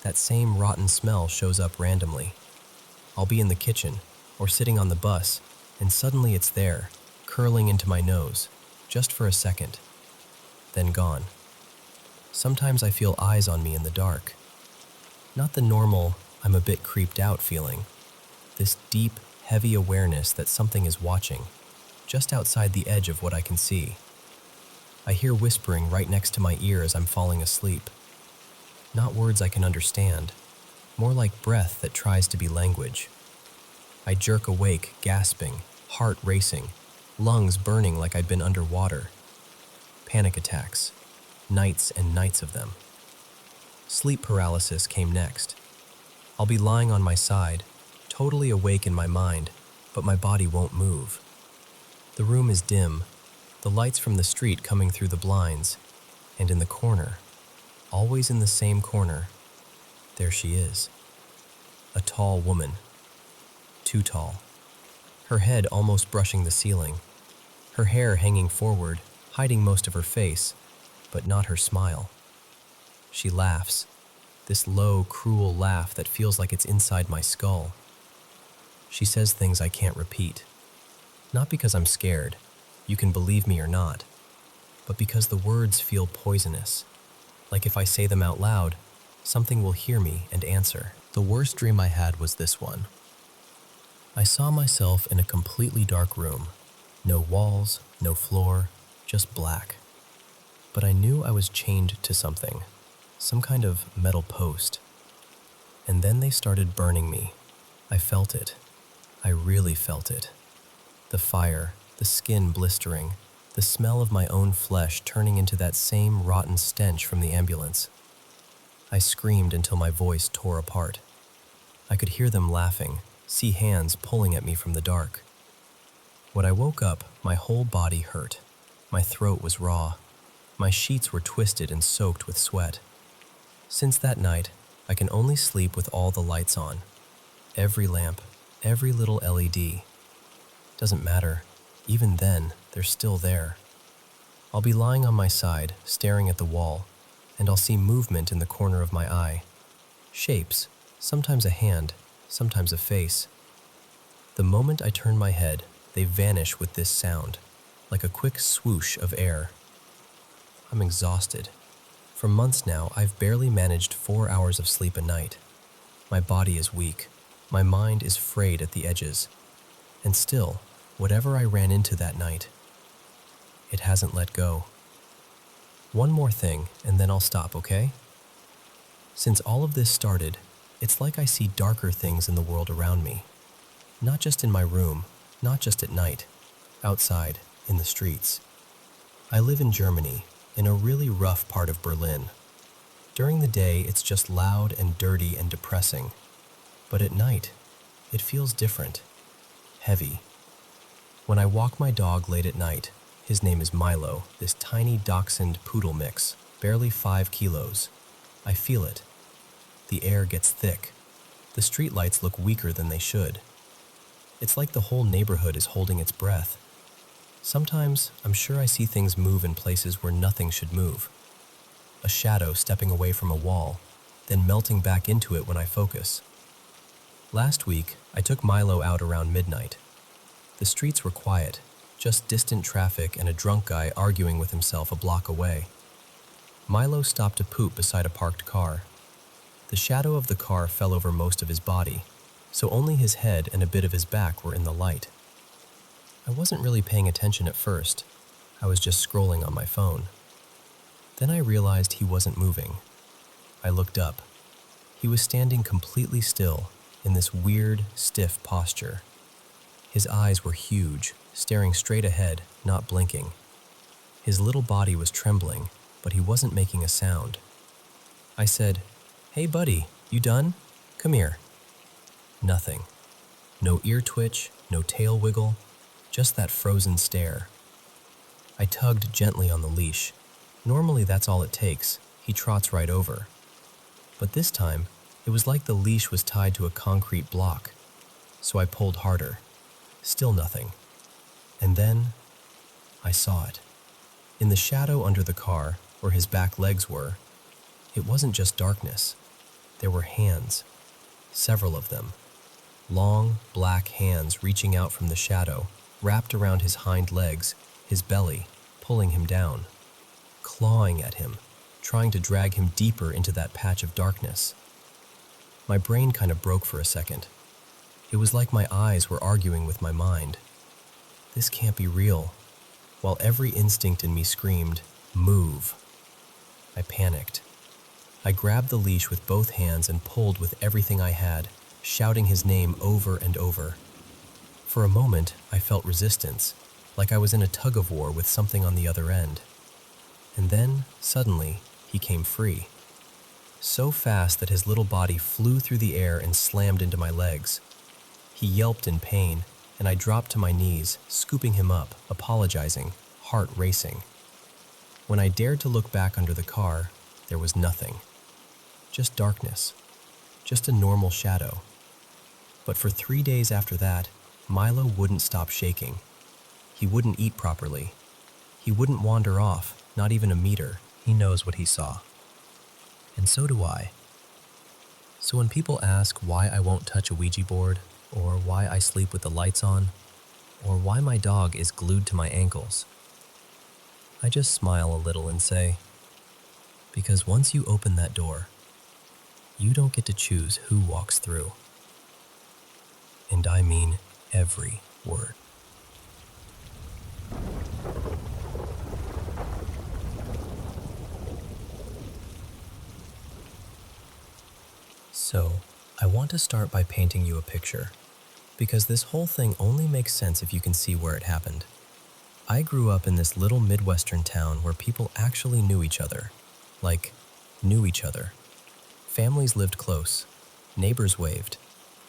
That same rotten smell shows up randomly. I'll be in the kitchen or sitting on the bus, and suddenly it's there, curling into my nose, just for a second, then gone. Sometimes I feel eyes on me in the dark. Not the normal, I'm a bit creeped out feeling. This deep, heavy awareness that something is watching, just outside the edge of what I can see. I hear whispering right next to my ear as I'm falling asleep. Not words I can understand, more like breath that tries to be language. I jerk awake, gasping, heart racing, lungs burning like I'd been underwater. Panic attacks, nights and nights of them. Sleep paralysis came next. I'll be lying on my side, totally awake in my mind, but my body won't move. The room is dim, the lights from the street coming through the blinds, and in the corner, always in the same corner, there she is. A tall woman. Too tall. Her head almost brushing the ceiling. Her hair hanging forward, hiding most of her face, but not her smile. She laughs, this low, cruel laugh that feels like it's inside my skull. She says things I can't repeat. Not because I'm scared, you can believe me or not, but because the words feel poisonous. Like if I say them out loud, something will hear me and answer. The worst dream I had was this one. I saw myself in a completely dark room. No walls, no floor, just black. But I knew I was chained to something, some kind of metal post. And then they started burning me. I felt it. I really felt it. The fire, the skin blistering, the smell of my own flesh turning into that same rotten stench from the ambulance. I screamed until my voice tore apart. I could hear them laughing, see hands pulling at me from the dark. When I woke up, my whole body hurt. My throat was raw. My sheets were twisted and soaked with sweat. Since that night, I can only sleep with all the lights on. Every lamp, every little LED. Doesn't matter. Even then, they're still there. I'll be lying on my side, staring at the wall, and I'll see movement in the corner of my eye. Shapes, sometimes a hand, sometimes a face. The moment I turn my head, they vanish with this sound, like a quick swoosh of air. I'm exhausted. For months now, I've barely managed 4 hours of sleep a night. My body is weak. My mind is frayed at the edges. And still, whatever I ran into that night, it hasn't let go. One more thing, and then I'll stop, okay? Since all of this started, it's like I see darker things in the world around me. Not just in my room, not just at night, outside, in the streets. I live in Germany, in a really rough part of Berlin. During the day, it's just loud and dirty and depressing. But at night, it feels different, heavy. When I walk my dog late at night, his name is Milo, this tiny dachshund poodle mix, barely 5 kilos. I feel it. The air gets thick. The streetlights look weaker than they should. It's like the whole neighborhood is holding its breath. Sometimes, I'm sure I see things move in places where nothing should move. A shadow stepping away from a wall, then melting back into it when I focus. Last week, I took Milo out around midnight. The streets were quiet, just distant traffic and a drunk guy arguing with himself a block away. Milo stopped to poop beside a parked car. The shadow of the car fell over most of his body, so only his head and a bit of his back were in the light. I wasn't really paying attention at first. I was just scrolling on my phone. Then I realized he wasn't moving. I looked up. He was standing completely still, in this weird, stiff posture. His eyes were huge, staring straight ahead, not blinking. His little body was trembling, but he wasn't making a sound. I said, "Hey buddy, you done? Come here." Nothing. No ear twitch, no tail wiggle, just that frozen stare. I tugged gently on the leash. Normally that's all it takes. He trots right over. But this time, it was like the leash was tied to a concrete block. So I pulled harder. Still nothing. And then, I saw it. In the shadow under the car, where his back legs were, it wasn't just darkness. There were hands. Several of them. Long, black hands reaching out from the shadow, wrapped around his hind legs, his belly, pulling him down. Clawing at him. trying to drag him deeper into that patch of darkness. My brain kind of broke for a second. It was like my eyes were arguing with my mind. This can't be real, while every instinct in me screamed, "Move." I panicked. I grabbed the leash with both hands and pulled with everything I had, shouting his name over and over. For a moment, I felt resistance, like I was in a tug-of-war with something on the other end. And then, suddenly, he came free. So fast that his little body flew through the air and slammed into my legs. He yelped in pain, and I dropped to my knees, scooping him up, apologizing, heart racing. When I dared to look back under the car, there was nothing. Just darkness. Just a normal shadow. But for 3 days after that, Milo wouldn't stop shaking. He wouldn't eat properly. He wouldn't wander off, not even a meter. He knows what he saw. And so do I. So when people ask why I won't touch a Ouija board, or why I sleep with the lights on, or why my dog is glued to my ankles, I just smile a little and say, because once you open that door, you don't get to choose who walks through. And I mean every word. So, I want to start by painting you a picture, because this whole thing only makes sense if you can see where it happened. I grew up in this little Midwestern town where people actually knew each other. Like, knew each other. Families lived close. Neighbors waved.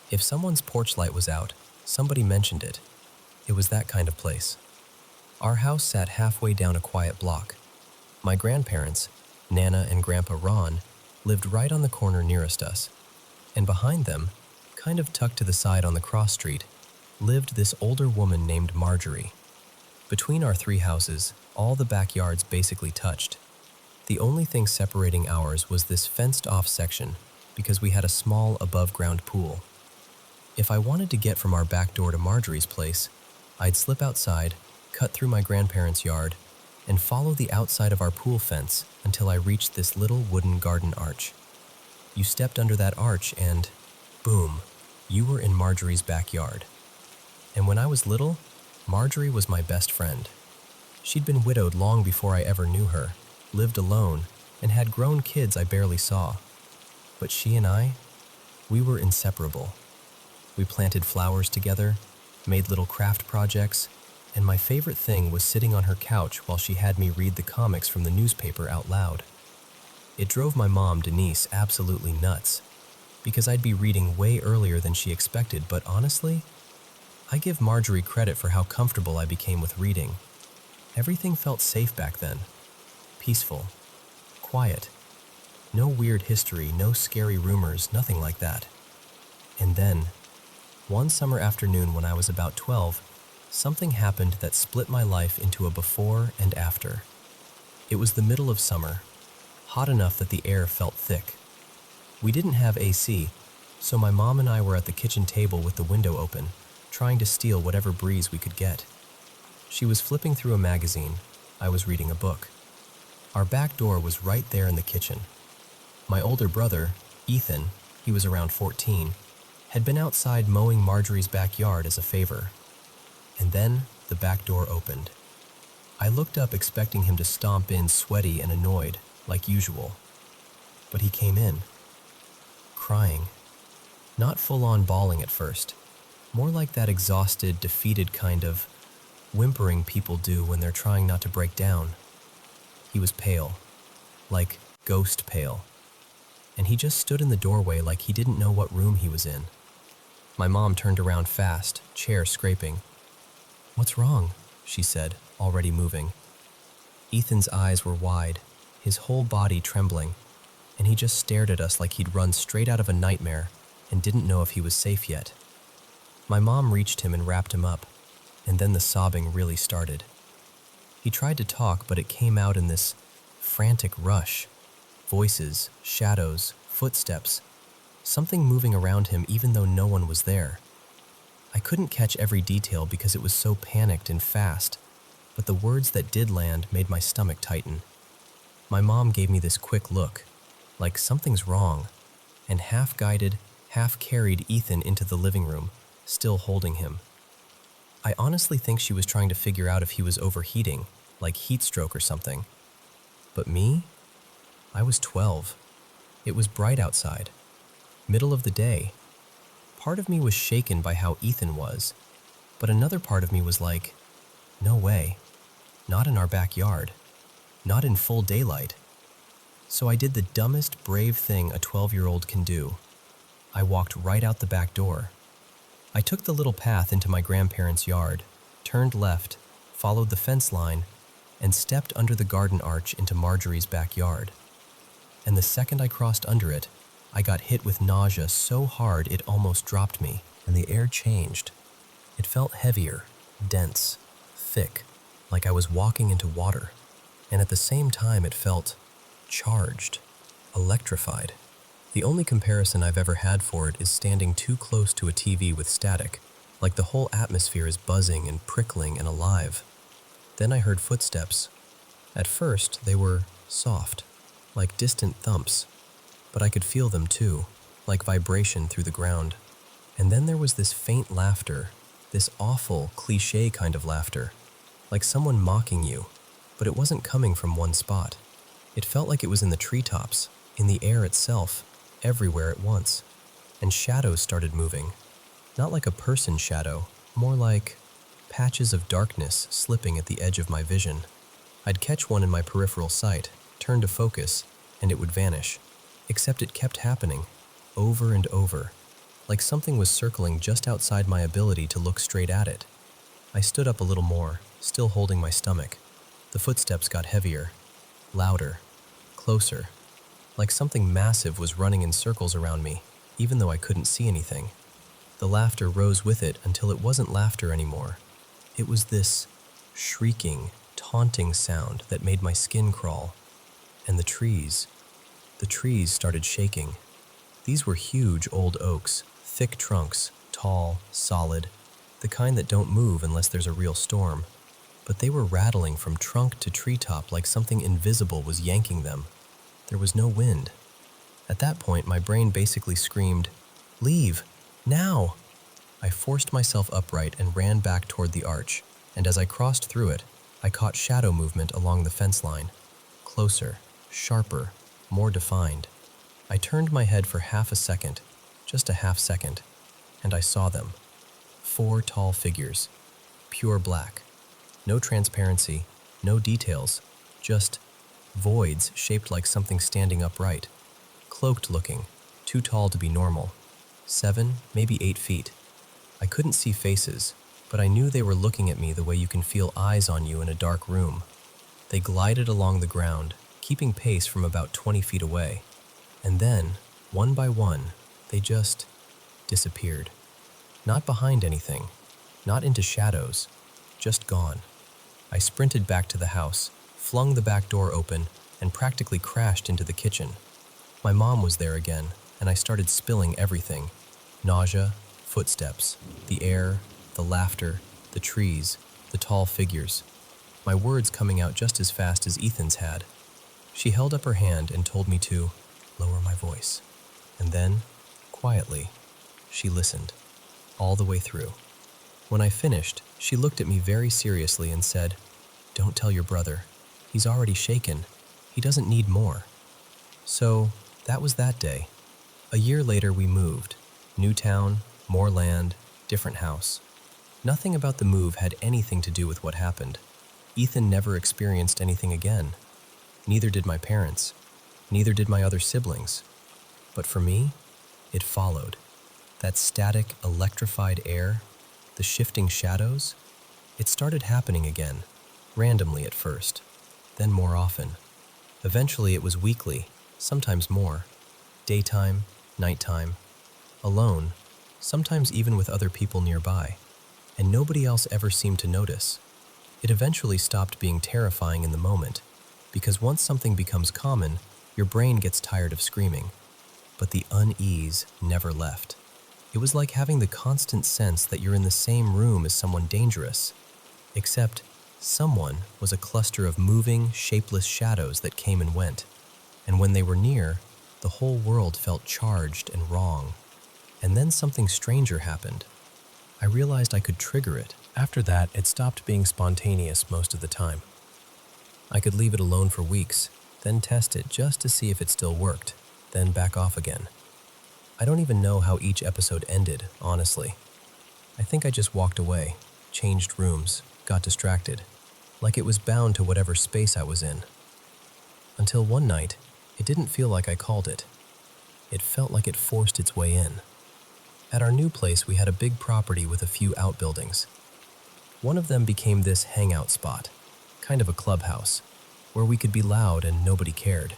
If someone's porch light was out, somebody mentioned it. It was that kind of place. Our house sat halfway down a quiet block. My grandparents, Nana and Grandpa Ron, lived right on the corner nearest us. And behind them, kind of tucked to the side on the cross street, lived this older woman named Marjorie. Between our 3 houses, all the backyards basically touched. The only thing separating ours was this fenced-off section because we had a small above-ground pool. If I wanted to get from our back door to Marjorie's place, I'd slip outside, cut through my grandparents' yard, and follow the outside of our pool fence until I reached this little wooden garden arch. You stepped under that arch and, boom, you were in Marjorie's backyard. And when I was little, Marjorie was my best friend. She'd been widowed long before I ever knew her, lived alone, and had grown kids I barely saw. But she and I, we were inseparable. We planted flowers together, made little craft projects, and my favorite thing was sitting on her couch while she had me read the comics from the newspaper out loud. It drove my mom, Denise, absolutely nuts, because I'd be reading way earlier than she expected, but honestly, I give Marjorie credit for how comfortable I became with reading. Everything felt safe back then. Peaceful. Quiet. No weird history, no scary rumors, nothing like that. And then, one summer afternoon when I was about 12, something happened that split my life into a before and after. It was the middle of summer, hot enough that the air felt thick. We didn't have AC, so my mom and I were at the kitchen table with the window open, trying to steal whatever breeze we could get. She was flipping through a magazine. I was reading a book. Our back door was right there in the kitchen. My older brother, Ethan, he was around 14, had been outside mowing Marjorie's backyard as a favor. And then the back door opened. I looked up expecting him to stomp in sweaty and annoyed, like usual. But he came in, crying. Not full-on bawling at first, more like that exhausted, defeated kind of whimpering people do when they're trying not to break down. He was pale, like ghost pale, and he just stood in the doorway like he didn't know what room he was in. My mom turned around fast, chair scraping. "What's wrong?" she said, already moving. Ethan's eyes were wide, his whole body trembling, and he just stared at us like he'd run straight out of a nightmare and didn't know if he was safe yet. My mom reached him and wrapped him up, and then the sobbing really started. He tried to talk, but it came out in this frantic rush. Voices, shadows, footsteps, something moving around him even though no one was there. I couldn't catch every detail because it was so panicked and fast, but the words that did land made my stomach tighten. My mom gave me this quick look, like something's wrong, and half-guided, half-carried Ethan into the living room, still holding him. I honestly think she was trying to figure out if he was overheating, like heat stroke or something. But me? I was 12. It was bright outside. Middle of the day. Part of me was shaken by how Ethan was, but another part of me was like, no way. Not in our backyard. Not in full daylight. So I did the dumbest, brave thing a 12-year-old can do. I walked right out the back door. I took the little path into my grandparents' yard, turned left, followed the fence line, and stepped under the garden arch into Marjorie's backyard. And the second I crossed under it, I got hit with nausea so hard it almost dropped me, and the air changed. It felt heavier, dense, thick, like I was walking into water. And at the same time it felt charged, electrified. The only comparison I've ever had for it is standing too close to a TV with static, like the whole atmosphere is buzzing and prickling and alive. Then I heard footsteps. At first, they were soft, like distant thumps, but I could feel them too, like vibration through the ground. And then there was this faint laughter, this awful, cliché kind of laughter, like someone mocking you, but it wasn't coming from one spot. It felt like it was in the treetops, in the air itself, everywhere at once. And shadows started moving. Not like a person shadow, more like patches of darkness slipping at the edge of my vision. I'd catch one in my peripheral sight, turn to focus, and it would vanish. Except it kept happening, over and over, like something was circling just outside my ability to look straight at it. I stood up a little more, still holding my stomach. The footsteps got heavier, louder, closer, like something massive was running in circles around me, even though I couldn't see anything. The laughter rose with it until it wasn't laughter anymore. It was this shrieking, taunting sound that made my skin crawl. And the trees started shaking. These were huge old oaks, thick trunks, tall, solid, the kind that don't move unless there's a real storm. But they were rattling from trunk to treetop like something invisible was yanking them. There was no wind. At that point, my brain basically screamed, "Leave! Now!" I forced myself upright and ran back toward the arch, and as I crossed through it, I caught shadow movement along the fence line. Closer, sharper, more defined. I turned my head for half a second, just a half second, and I saw them. 4 tall figures, pure black. No transparency, no details, just voids shaped like something standing upright. Cloaked looking, too tall to be normal. 7, maybe 8 feet. I couldn't see faces, but I knew they were looking at me the way you can feel eyes on you in a dark room. They glided along the ground, keeping pace from about 20 feet away. And then, one by one, they just disappeared. Not behind anything, not into shadows, just gone. I sprinted back to the house, flung the back door open, and practically crashed into the kitchen. My mom was there again, and I started spilling everything. Nausea, footsteps, the air, the laughter, the trees, the tall figures. My words coming out just as fast as Ethan's had. She held up her hand and told me to lower my voice. And then, quietly, she listened, all the way through. When I finished, she looked at me very seriously and said, "Don't tell your brother. He's already shaken. He doesn't need more." So, that was that day. A year later, we moved. New town, more land, different house. Nothing about the move had anything to do with what happened. Ethan never experienced anything again. Neither did my parents. Neither did my other siblings. But for me, it followed. That static, electrified air, the shifting shadows, it started happening again, randomly at first, then more often. Eventually it was weekly, sometimes more. Daytime, nighttime, alone, sometimes even with other people nearby, and nobody else ever seemed to notice. It eventually stopped being terrifying in the moment, because once something becomes common, your brain gets tired of screaming. But the unease never left. It was like having the constant sense that you're in the same room as someone dangerous, except Someone was a cluster of moving, shapeless shadows that came and went, and when they were near, the whole world felt charged and wrong. And then something stranger happened. I realized I could trigger it. After that, it stopped being spontaneous most of the time. I could leave it alone for weeks, then test it just to see if it still worked, then back off again. I don't even know how each episode ended, honestly. I think I just walked away, changed rooms, got distracted, like it was bound to whatever space I was in. Until one night, it didn't feel like I called it. It felt like it forced its way in. At our new place, we had a big property with a few outbuildings. One of them became this hangout spot, kind of a clubhouse, where we could be loud and nobody cared.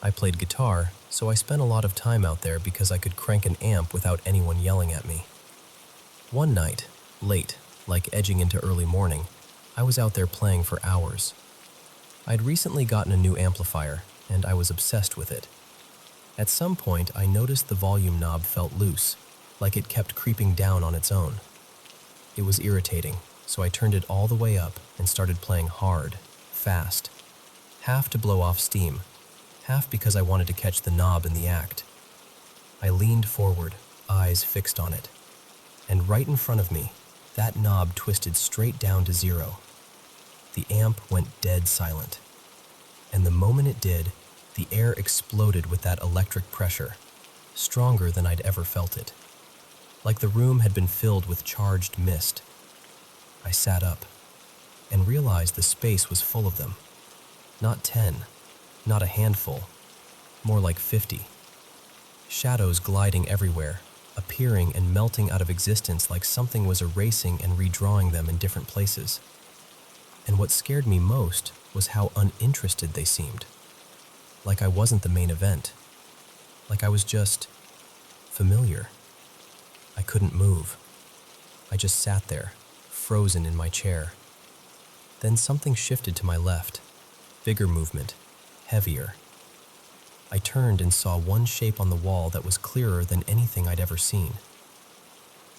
I played guitar, so I spent a lot of time out there because I could crank an amp without anyone yelling at me. One night, late, like edging into early morning, I was out there playing for hours. I'd recently gotten a new amplifier, and I was obsessed with it. At some point, I noticed the volume knob felt loose, like it kept creeping down on its own. It was irritating, so I turned it all the way up and started playing hard, fast, half to blow off steam, half because I wanted to catch the knob in the act. I leaned forward, eyes fixed on it, and right in front of me, that knob twisted straight down to 0. The amp went dead silent, and the moment it did, the air exploded with that electric pressure, stronger than I'd ever felt it, like the room had been filled with charged mist. I sat up and realized the space was full of them. Not 10, not a handful, more like 50. Shadows gliding everywhere, appearing and melting out of existence like something was erasing and redrawing them in different places. And what scared me most was how uninterested they seemed. Like I wasn't the main event. Like I was just familiar. I couldn't move. I just sat there, frozen in my chair. Then something shifted to my left. Bigger movement, heavier. I turned and saw one shape on the wall that was clearer than anything I'd ever seen.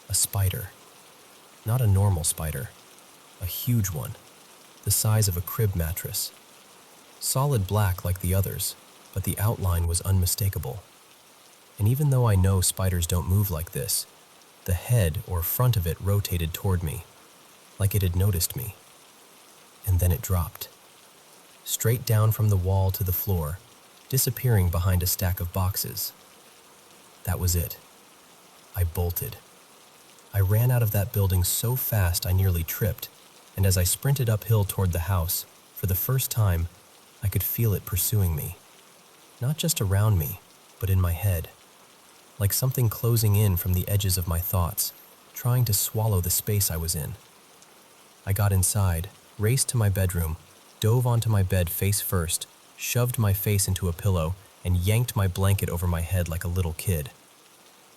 A spider. Not a normal spider. A huge one, the size of a crib mattress. Solid black like the others, but the outline was unmistakable. And even though I know spiders don't move like this, the head or front of it rotated toward me, like it had noticed me. And then it dropped. Straight down from the wall to the floor, disappearing behind a stack of boxes. That was it. I bolted. I ran out of that building so fast I nearly tripped, and as I sprinted uphill toward the house, for the first time, I could feel it pursuing me. Not just around me, but in my head. Like something closing in from the edges of my thoughts, trying to swallow the space I was in. I got inside, raced to my bedroom, dove onto my bed face first, shoved my face into a pillow, and yanked my blanket over my head like a little kid.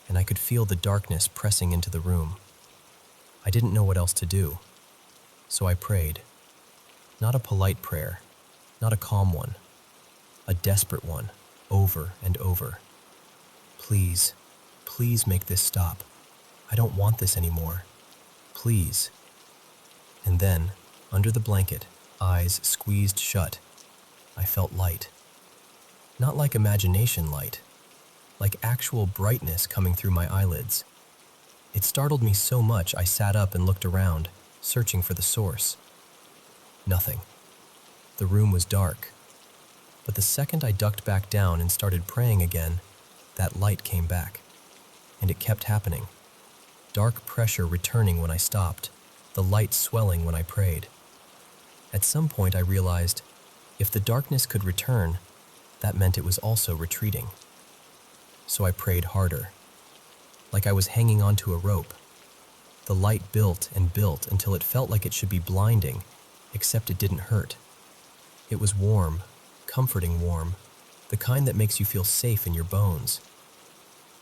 And I could feel the darkness pressing into the room. I didn't know what else to do. So I prayed. Not a polite prayer, not a calm one, a desperate one, over and over. Please, please make this stop. I don't want this anymore. Please. And then, under the blanket, eyes squeezed shut, I felt light. Not like imagination light, like actual brightness coming through my eyelids. It startled me so much I sat up and looked around, searching for the source. Nothing. The room was dark. But the second I ducked back down and started praying again, that light came back. And it kept happening. Dark pressure returning when I stopped, the light swelling when I prayed. At some point I realized, if the darkness could return, that meant it was also retreating. So I prayed harder, like I was hanging onto a rope. The light built and built until it felt like it should be blinding, except it didn't hurt. It was warm, comforting warm, the kind that makes you feel safe in your bones.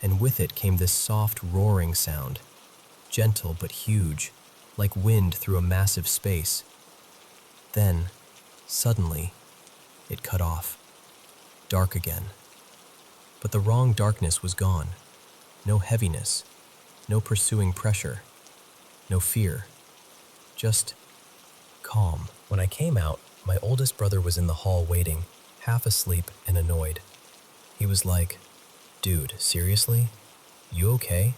And with it came this soft roaring sound, gentle but huge, like wind through a massive space. Then, suddenly, it cut off. Dark again. But the wrong darkness was gone. No heaviness, no pursuing pressure, no fear. Just calm. When I came out, my oldest brother was in the hall waiting, half asleep and annoyed. He was like, "Dude, seriously? You okay?"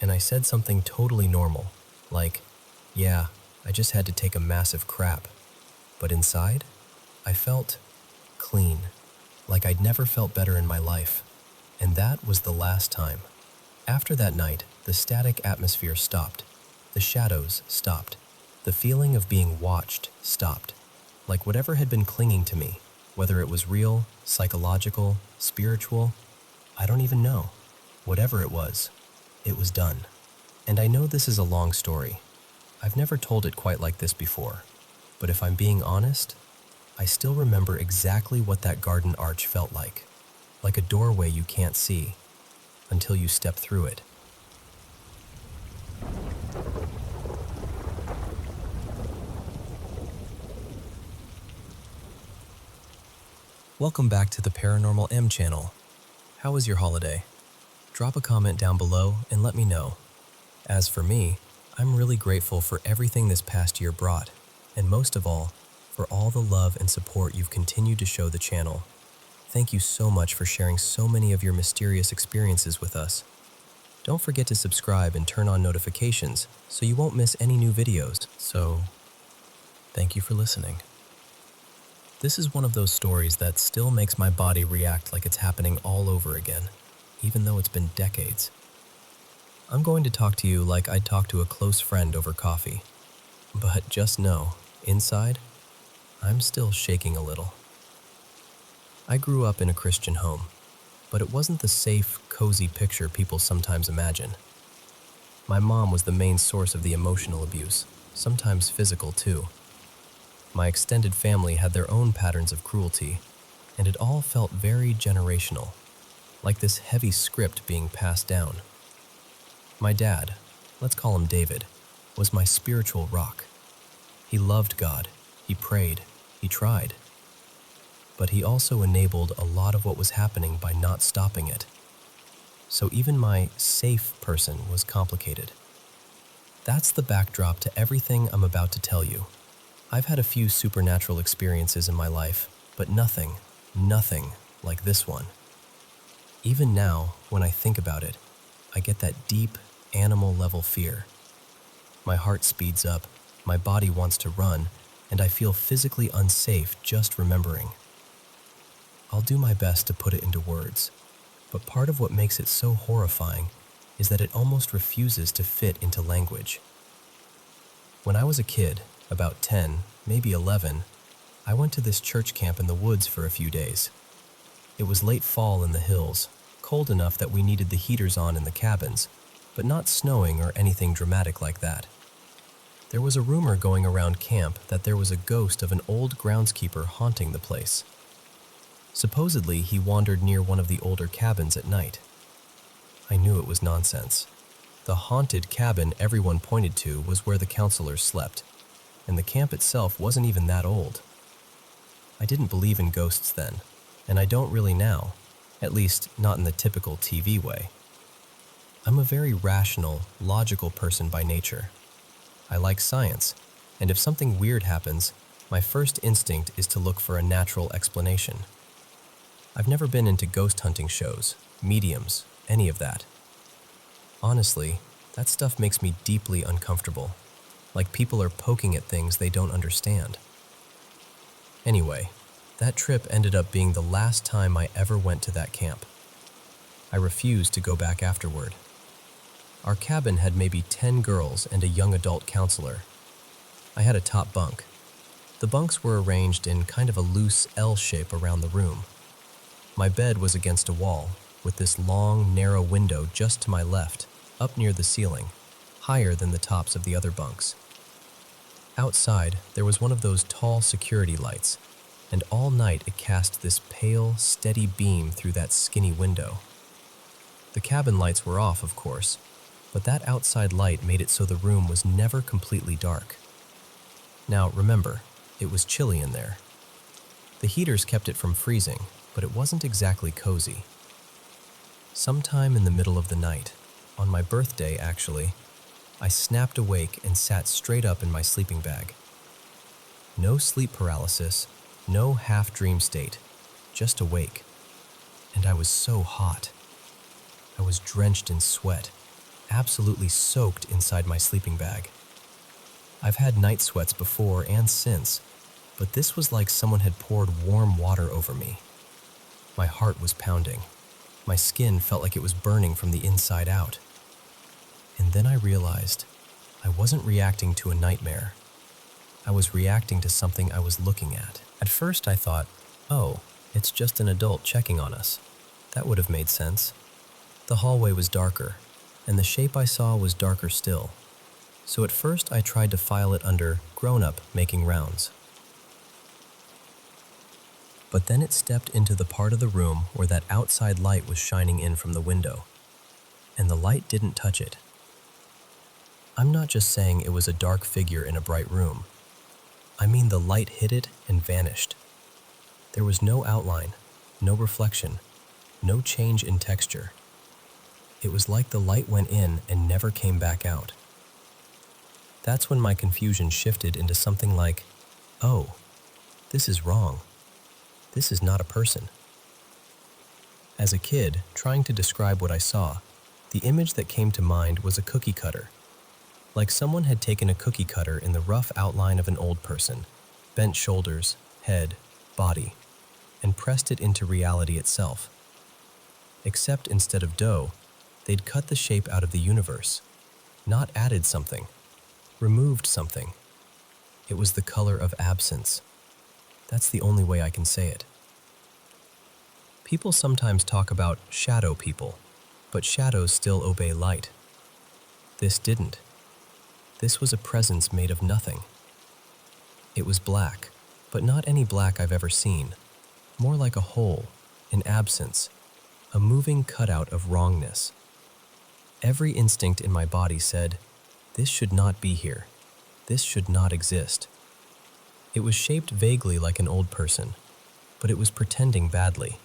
And I said something totally normal, like, "Yeah, I just had to take a massive crap." But inside, I felt clean, like I'd never felt better in my life. And that was the last time. After that night, the static atmosphere stopped. The shadows stopped. The feeling of being watched stopped. Like whatever had been clinging to me, whether it was real, psychological, spiritual, I don't even know. Whatever it was done. And I know this is a long story. I've never told it quite like this before. But if I'm being honest, I still remember exactly what that garden arch felt like a doorway you can't see until you step through it. Welcome back to the Paranormal M channel. How was your holiday? Drop a comment down below and let me know. As for me, I'm really grateful for everything this past year brought, and most of all, for all the love and support you've continued to show the channel. Thank you so much for sharing so many of your mysterious experiences with us. Don't forget to subscribe and turn on notifications so you won't miss any new videos. So, thank you for listening. This is one of those stories that still makes my body react like it's happening all over again, even though it's been decades. I'm going to talk to you like I'd talk to a close friend over coffee. But just know, inside, I'm still shaking a little. I grew up in a Christian home, but it wasn't the safe, cozy picture people sometimes imagine. My mom was the main source of the emotional abuse, sometimes physical too. My extended family had their own patterns of cruelty, and it all felt very generational, like this heavy script being passed down. My dad, let's call him David, was my spiritual rock. He loved God, he prayed, he tried. But he also enabled a lot of what was happening by not stopping it. So even my safe person was complicated. That's the backdrop to everything I'm about to tell you. I've had a few supernatural experiences in my life, but nothing like this one. Even now, when I think about it, I get that deep, animal-level fear. My heart speeds up, my body wants to run, and I feel physically unsafe just remembering. I'll do my best to put it into words, but part of what makes it so horrifying is that it almost refuses to fit into language. When I was a kid, about 10, maybe 11, I went to this church camp in the woods for a few days. It was late fall in the hills, cold enough that we needed the heaters on in the cabins, but not snowing or anything dramatic like that. There was a rumor going around camp that there was a ghost of an old groundskeeper haunting the place. Supposedly, he wandered near one of the older cabins at night. I knew it was nonsense. The haunted cabin everyone pointed to was where the counselors slept, and the camp itself wasn't even that old. I didn't believe in ghosts then, and I don't really now, at least not in the typical TV way. I'm a very rational, logical person by nature. I like science, and if something weird happens, my first instinct is to look for a natural explanation. I've never been into ghost hunting shows, mediums, any of that. Honestly, that stuff makes me deeply uncomfortable, like people are poking at things they don't understand. Anyway, that trip ended up being the last time I ever went to that camp. I refused to go back afterward. Our cabin had maybe 10 girls and a young adult counselor. I had a top bunk. The bunks were arranged in kind of a loose L shape around the room. My bed was against a wall, with this long, narrow window just to my left, up near the ceiling, higher than the tops of the other bunks. Outside, there was one of those tall security lights, and all night it cast this pale, steady beam through that skinny window. The cabin lights were off, of course, but that outside light made it so the room was never completely dark. Now, remember, it was chilly in there. The heaters kept it from freezing, but it wasn't exactly cozy. Sometime in the middle of the night, on my birthday actually, I snapped awake and sat straight up in my sleeping bag. No sleep paralysis, no half-dream state, just awake. And I was so hot. I was drenched in sweat, absolutely soaked inside my sleeping bag. I've had night sweats before and since, but this was like someone had poured warm water over me. My heart was pounding. My skin felt like it was burning from the inside out. And then I realized I wasn't reacting to a nightmare. I was reacting to something I was looking at. At first I thought, oh, it's just an adult checking on us. That would have made sense. The hallway was darker, and the shape I saw was darker still. So at first I tried to file it under grown-up making rounds. But then it stepped into the part of the room where that outside light was shining in from the window, and the light didn't touch it. I'm not just saying it was a dark figure in a bright room. I mean the light hit it and vanished. There was no outline, no reflection, no change in texture. It was like the light went in and never came back out. That's when my confusion shifted into something like, oh, this is wrong. This is not a person. As a kid, trying to describe what I saw, the image that came to mind was a cookie cutter. Like someone had taken a cookie cutter in the rough outline of an old person, bent shoulders, head, body, and pressed it into reality itself. Except instead of dough, they'd cut the shape out of the universe, not added something, removed something. It was the color of absence. That's the only way I can say it. People sometimes talk about shadow people, but shadows still obey light. This didn't. This was a presence made of nothing. It was black, but not any black I've ever seen. More like a hole, an absence, a moving cutout of wrongness. Every instinct in my body said, this should not be here. This should not exist. It was shaped vaguely like an old person, but it was pretending badly,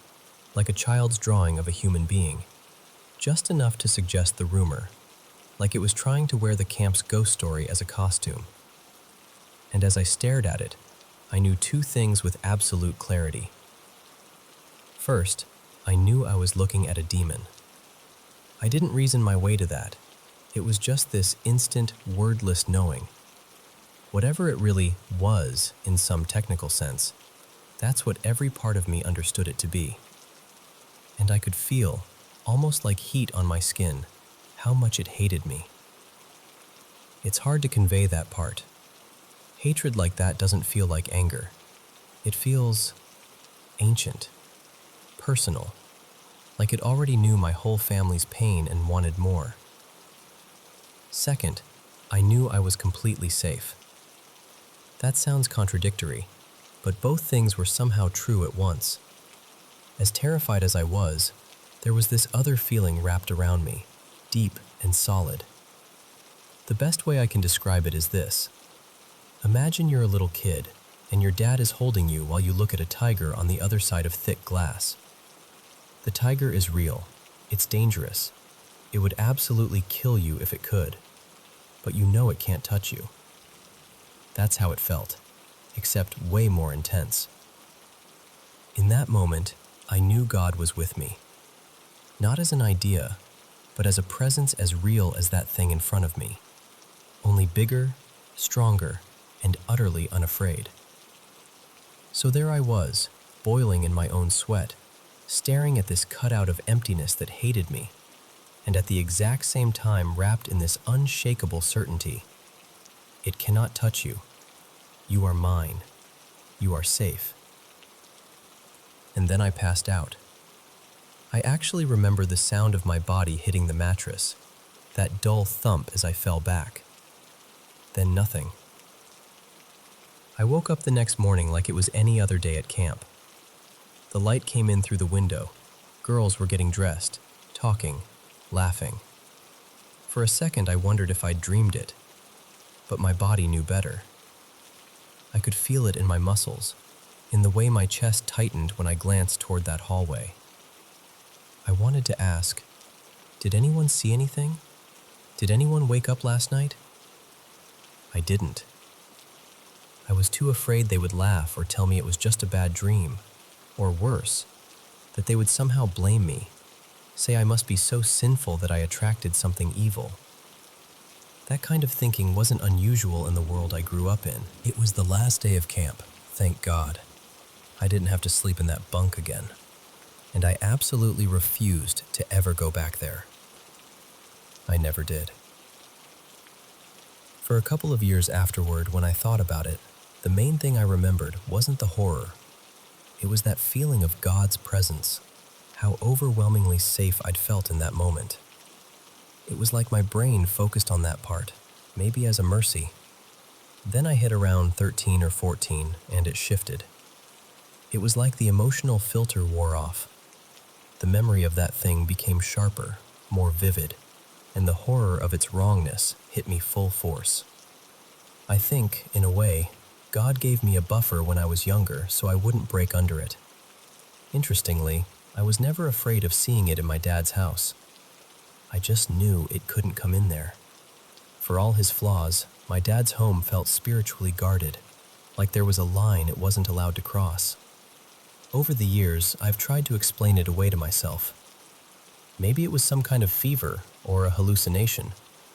like a child's drawing of a human being, just enough to suggest the rumor, like it was trying to wear the camp's ghost story as a costume. And as I stared at it, I knew two things with absolute clarity. First, I knew I was looking at a demon. I didn't reason my way to that. It was just this instant, wordless knowing. Whatever it really was, in some technical sense, that's what every part of me understood it to be. And I could feel, almost like heat on my skin, how much it hated me. It's hard to convey that part. Hatred like that doesn't feel like anger. It feels ancient, personal, like it already knew my whole family's pain and wanted more. Second, I knew I was completely safe. That sounds contradictory, but both things were somehow true at once. As terrified as I was, there was this other feeling wrapped around me, deep and solid. The best way I can describe it is this. Imagine you're a little kid, and your dad is holding you while you look at a tiger on the other side of thick glass. The tiger is real. It's dangerous. It would absolutely kill you if it could, but you know it can't touch you. That's how it felt, except way more intense. In that moment, I knew God was with me. Not as an idea, but as a presence as real as that thing in front of me. Only bigger, stronger, and utterly unafraid. So there I was, boiling in my own sweat, staring at this cutout of emptiness that hated me, and at the exact same time wrapped in this unshakable certainty. It cannot touch you. You are mine. You are safe. And then I passed out. I actually remember the sound of my body hitting the mattress, that dull thump as I fell back. Then nothing. I woke up the next morning like it was any other day at camp. The light came in through the window. Girls were getting dressed, talking, laughing. For a second I wondered if I'd dreamed it, but my body knew better. I could feel it in my muscles, in the way my chest tightened when I glanced toward that hallway. I wanted to ask, did anyone see anything? Did anyone wake up last night? I didn't. I I was too afraid they would laugh or tell me it was just a bad dream, or worse, that they would somehow blame me, say I must be so sinful that I attracted something evil. That kind of thinking wasn't unusual in the world I grew up in. It was the last day of camp, thank God. I didn't have to sleep in that bunk again, and I absolutely refused to ever go back there. I never did. For a couple of years afterward, when I thought about it, the main thing I remembered wasn't the horror. It was that feeling of God's presence, how overwhelmingly safe I'd felt in that moment. It was like my brain focused on that part, maybe as a mercy. Then I hit around 13 or 14, and it shifted. It was like the emotional filter wore off. The memory of that thing became sharper, more vivid, and the horror of its wrongness hit me full force. I think, in a way, God gave me a buffer when I was younger so I wouldn't break under it. Interestingly, I was never afraid of seeing it in my dad's house. I just knew it couldn't come in there. For all his flaws, my dad's home felt spiritually guarded, like there was a line it wasn't allowed to cross. Over the years, I've tried to explain it away to myself. Maybe it was some kind of fever, or a hallucination,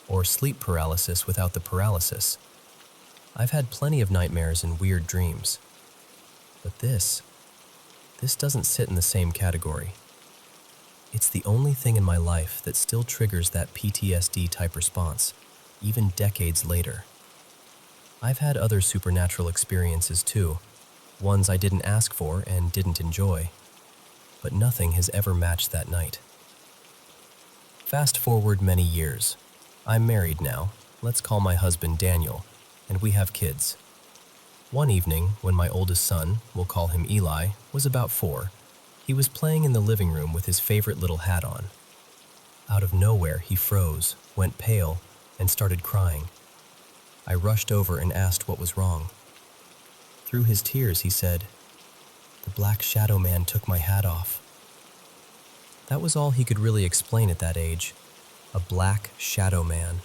or sleep paralysis without the paralysis. I've had plenty of nightmares and weird dreams. But this doesn't sit in the same category. It's the only thing in my life that still triggers that PTSD-type response, even decades later. I've had other supernatural experiences too, ones I didn't ask for and didn't enjoy, but nothing has ever matched that night. Fast forward many years. I'm married now, let's call my husband Daniel, and we have kids. One evening, when my oldest son, we'll call him Eli, was about 4, he was playing in the living room with his favorite little hat on. Out of nowhere, he froze, went pale, and started crying. I rushed over and asked what was wrong. Through his tears, he said, "The black shadow man took my hat off." That was all he could really explain at that age, a black shadow man.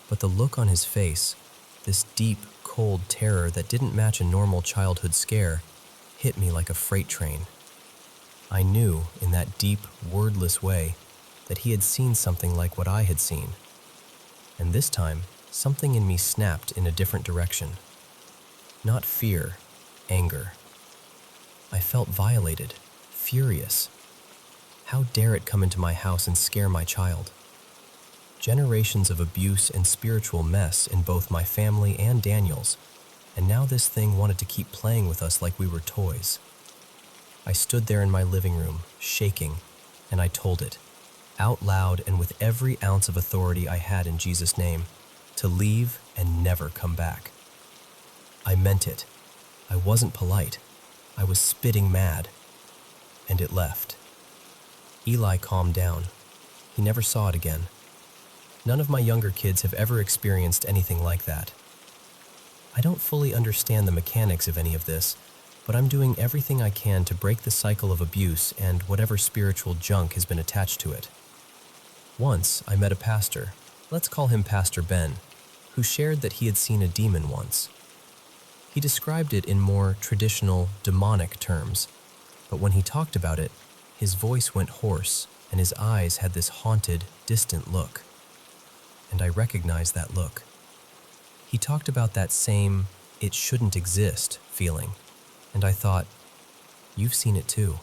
But the look on his face, this deep, cold terror that didn't match a normal childhood scare, hit me like a freight train. I knew, in that deep, wordless way, that he had seen something like what I had seen. And this time, something in me snapped in a different direction. Not fear, anger. I felt violated, furious. How dare it come into my house and scare my child? Generations of abuse and spiritual mess in both my family and Daniel's, and now this thing wanted to keep playing with us like we were toys. I stood there in my living room, shaking, and I told it, out loud and with every ounce of authority I had in Jesus' name, to leave and never come back. I meant it. I wasn't polite. I was spitting mad. And it left. Eli calmed down. He never saw it again. None of my younger kids have ever experienced anything like that. I don't fully understand the mechanics of any of this, but I'm doing everything I can to break the cycle of abuse and whatever spiritual junk has been attached to it. Once, I met a pastor, let's call him Pastor Ben, who shared that he had seen a demon once. He described it in more traditional, demonic terms, but when he talked about it, his voice went hoarse and his eyes had this haunted, distant look. And I recognized that look. He talked about that same, it shouldn't exist feeling, and I thought, you've seen it too.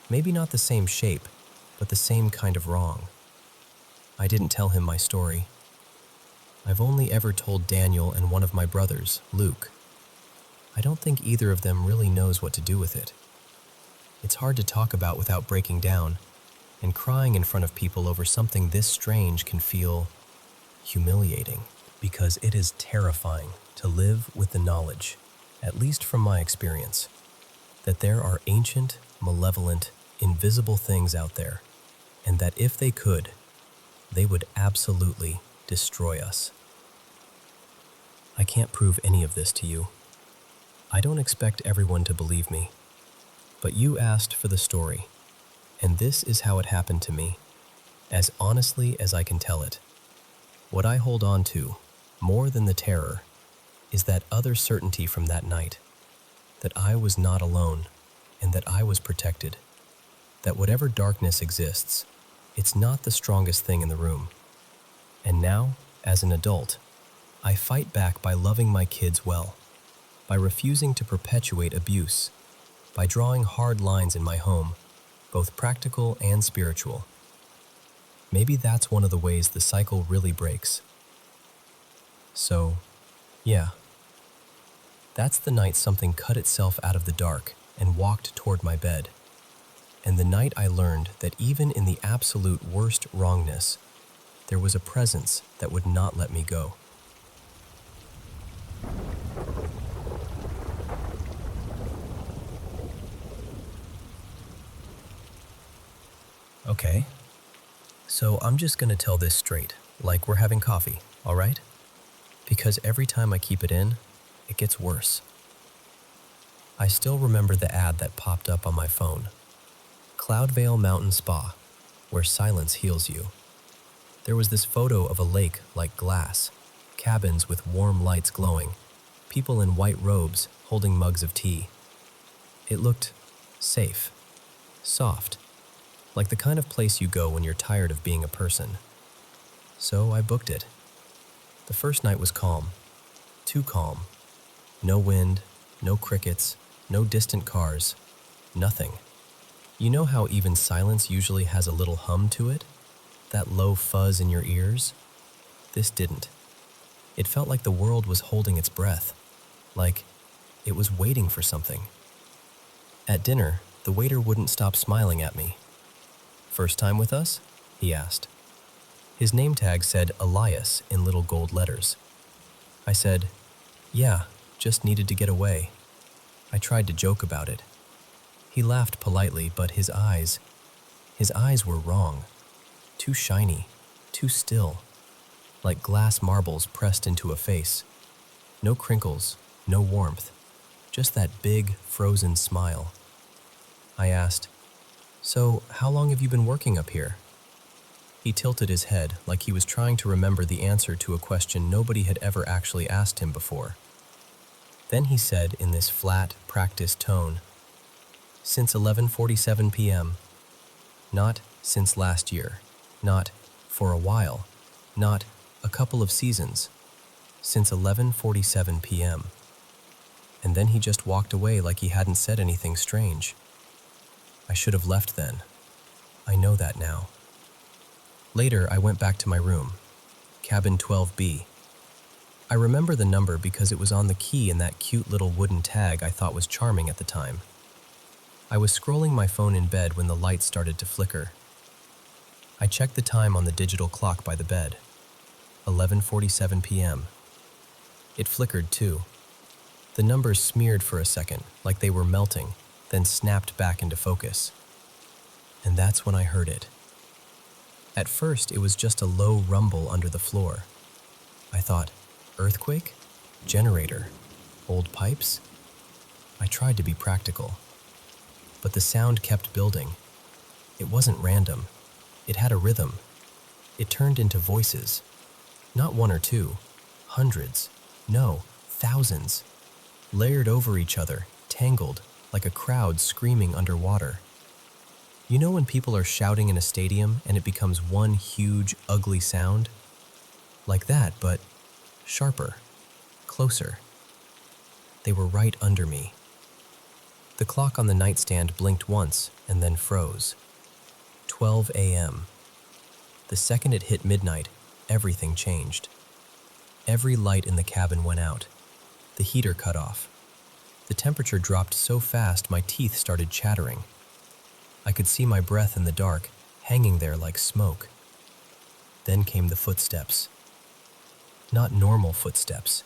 Maybe not the same shape, but the same kind of wrong. I didn't tell him my story. I've only ever told Daniel and one of my brothers, Luke. I don't think either of them really knows what to do with it. It's hard to talk about without breaking down, and crying in front of people over something this strange can feel humiliating, because it is terrifying to live with the knowledge, at least from my experience, that there are ancient, malevolent, invisible things out there, and that if they could, they would absolutely destroy us. I can't prove any of this to you. I don't expect everyone to believe me, but you asked for the story, and this is how it happened to me, as honestly as I can tell it. What I hold on to, more than the terror, is that other certainty from that night, that I was not alone and that I was protected, that whatever darkness exists, it's not the strongest thing in the room. And now, as an adult, I fight back by loving my kids well, by refusing to perpetuate abuse, by drawing hard lines in my home, both practical and spiritual. Maybe that's one of the ways the cycle really breaks. So, yeah, that's the night something cut itself out of the dark and walked toward my bed. And the night I learned that even in the absolute worst wrongness, there was a presence that would not let me go. Okay, so I'm just gonna tell this straight, like we're having coffee, all right? Because every time I keep it in, it gets worse. I still remember the ad that popped up on my phone. Cloudvale Mountain Spa, where silence heals you. There was this photo of a lake like glass, cabins with warm lights glowing, people in white robes holding mugs of tea. It looked safe, soft, like the kind of place you go when you're tired of being a person. So I booked it. The first night was calm, too calm. No wind, no crickets, no distant cars, nothing. You know how even silence usually has a little hum to it? That low fuzz in your ears? This didn't. It felt like the world was holding its breath, like it was waiting for something. At dinner, the waiter wouldn't stop smiling at me. "First time with us?" he asked. His name tag said Elias in little gold letters. I said, "Yeah, just needed to get away." I tried to joke about it. He laughed politely, but his eyes were wrong. Too shiny, too still, like glass marbles pressed into a face. No crinkles, no warmth, just that big, frozen smile. I asked, "So, how long have you been working up here?" He tilted his head like he was trying to remember the answer to a question nobody had ever actually asked him before. Then he said in this flat, practiced tone, "Since 11:47 p.m. Not since last year, not for a while, not a couple of seasons. Since 11:47 p.m. And then he just walked away like he hadn't said anything strange. I should have left then. I know that now. Later, I went back to my room, cabin 12B. I remember the number because it was on the key in that cute little wooden tag I thought was charming at the time. I was scrolling my phone in bed when the lights started to flicker. I checked the time on the digital clock by the bed. 11:47 p.m. It flickered too. The numbers smeared for a second, like they were melting, then snapped back into focus. And that's when I heard it. At first, it was just a low rumble under the floor. I thought, earthquake? Generator? Old pipes? I tried to be practical. But the sound kept building. It wasn't random. It had a rhythm. It turned into voices. Not one or two. Hundreds. No, thousands. Layered over each other, tangled, like a crowd screaming underwater. You know when people are shouting in a stadium and it becomes one huge, ugly sound? Like that, but sharper, closer. They were right under me. The clock on the nightstand blinked once and then froze. 12 a.m. The second it hit midnight, everything changed. Every light in the cabin went out. The heater cut off. The temperature dropped so fast my teeth started chattering. I could see my breath in the dark, hanging there like smoke. Then came the footsteps. Not normal footsteps.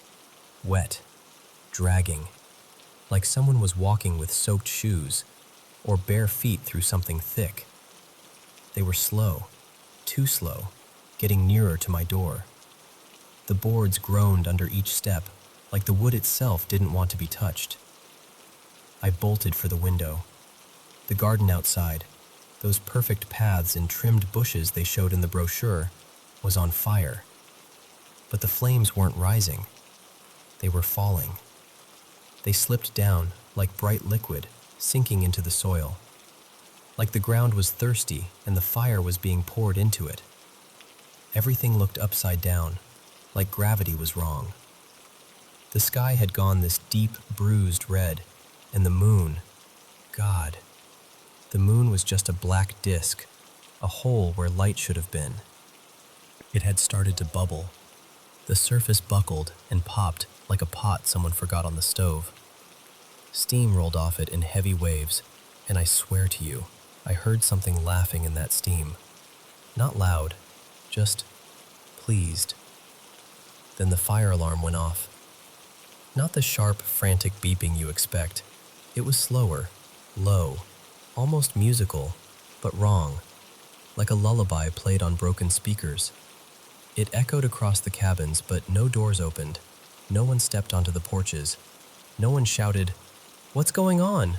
Wet, dragging, like someone was walking with soaked shoes or bare feet through something thick. They were slow, too slow, getting nearer to my door. The boards groaned under each step, like the wood itself didn't want to be touched. I bolted for the window. The garden outside, those perfect paths and trimmed bushes they showed in the brochure, was on fire. But the flames weren't rising. They were falling. They slipped down like bright liquid, sinking into the soil. Like the ground was thirsty and the fire was being poured into it. Everything looked upside down, like gravity was wrong. The sky had gone this deep, bruised red, and the moon, God, the moon was just a black disk, a hole where light should have been. It had started to bubble. The surface buckled and popped like a pot someone forgot on the stove. Steam rolled off it in heavy waves, and I swear to you, I heard something laughing in that steam. Not loud, just pleased. Then the fire alarm went off. Not the sharp, frantic beeping you expect. It was slower, low, almost musical, but wrong, like a lullaby played on broken speakers. It echoed across the cabins, but no doors opened. No one stepped onto the porches. No one shouted, "What's going on?"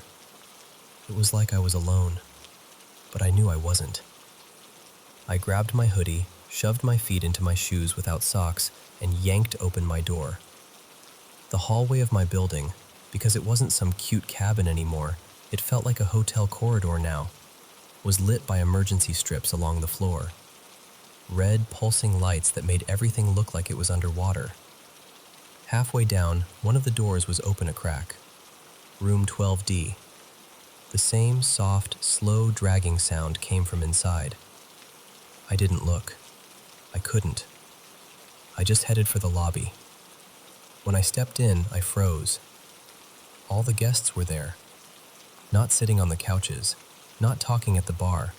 It was like I was alone, but I knew I wasn't. I grabbed my hoodie, shoved my feet into my shoes without socks, and yanked open my door. The hallway of my building, because it wasn't some cute cabin anymore, it felt like a hotel corridor now, was lit by emergency strips along the floor. Red, pulsing lights that made everything look like it was underwater. Halfway down, one of the doors was open a crack. Room 12D. The same soft, slow dragging sound came from inside. I didn't look. I couldn't. I just headed for the lobby. When I stepped in, I froze. All the guests were there. Not sitting on the couches, not talking at the bar.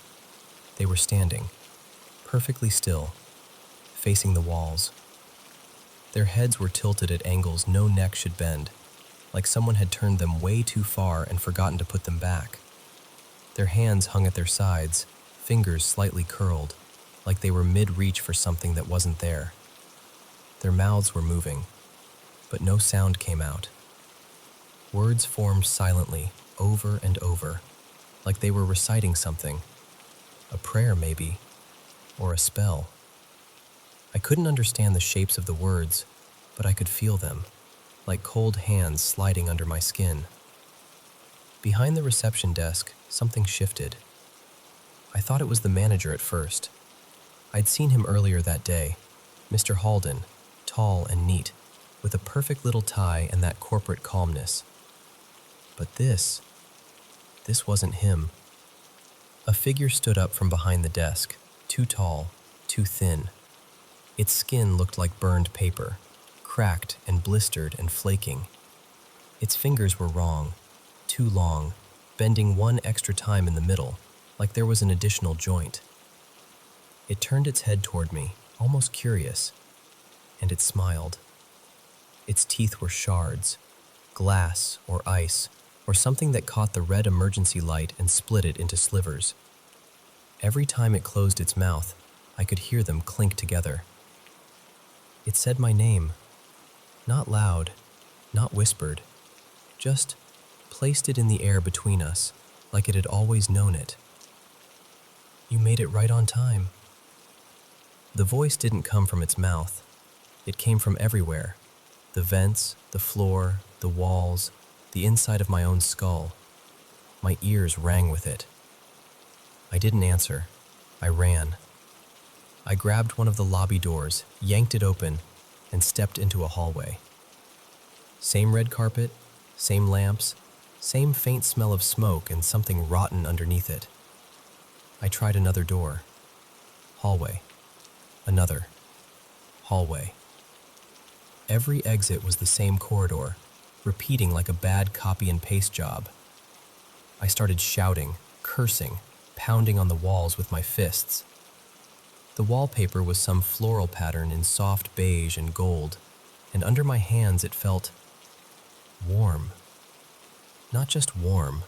They were standing, perfectly still, facing the walls. Their heads were tilted at angles no neck should bend, like someone had turned them way too far and forgotten to put them back. Their hands hung at their sides, fingers slightly curled, like they were mid-reach for something that wasn't there. Their mouths were moving, but no sound came out. Words formed silently, over and over, like they were reciting something. A prayer, maybe, or a spell. I couldn't understand the shapes of the words, but I could feel them, like cold hands sliding under my skin. Behind the reception desk, something shifted. I thought it was the manager at first. I'd seen him earlier that day, Mr. Halden, tall and neat, with a perfect little tie and that corporate calmness. But this wasn't him. A figure stood up from behind the desk, too tall, too thin. Its skin looked like burned paper, cracked and blistered and flaking. Its fingers were wrong, too long, bending one extra time in the middle, like there was an additional joint. It turned its head toward me, almost curious, and it smiled. Its teeth were shards, glass or ice, or something that caught the red emergency light and split it into slivers. Every time it closed its mouth, I could hear them clink together. It said my name, not loud, not whispered, just placed it in the air between us, like it had always known it. "You made it right on time." The voice didn't come from its mouth. It came from everywhere. The vents, the floor, the walls, the inside of my own skull. My ears rang with it. I didn't answer. I ran. I grabbed one of the lobby doors, yanked it open, and stepped into a hallway. Same red carpet, same lamps, same faint smell of smoke and something rotten underneath it. I tried another door. Hallway. Another. Hallway. Every exit was the same corridor, repeating like a bad copy and paste job. I started shouting, cursing, pounding on the walls with my fists. The wallpaper was some floral pattern in soft beige and gold, and under my hands it felt warm. Not just warm,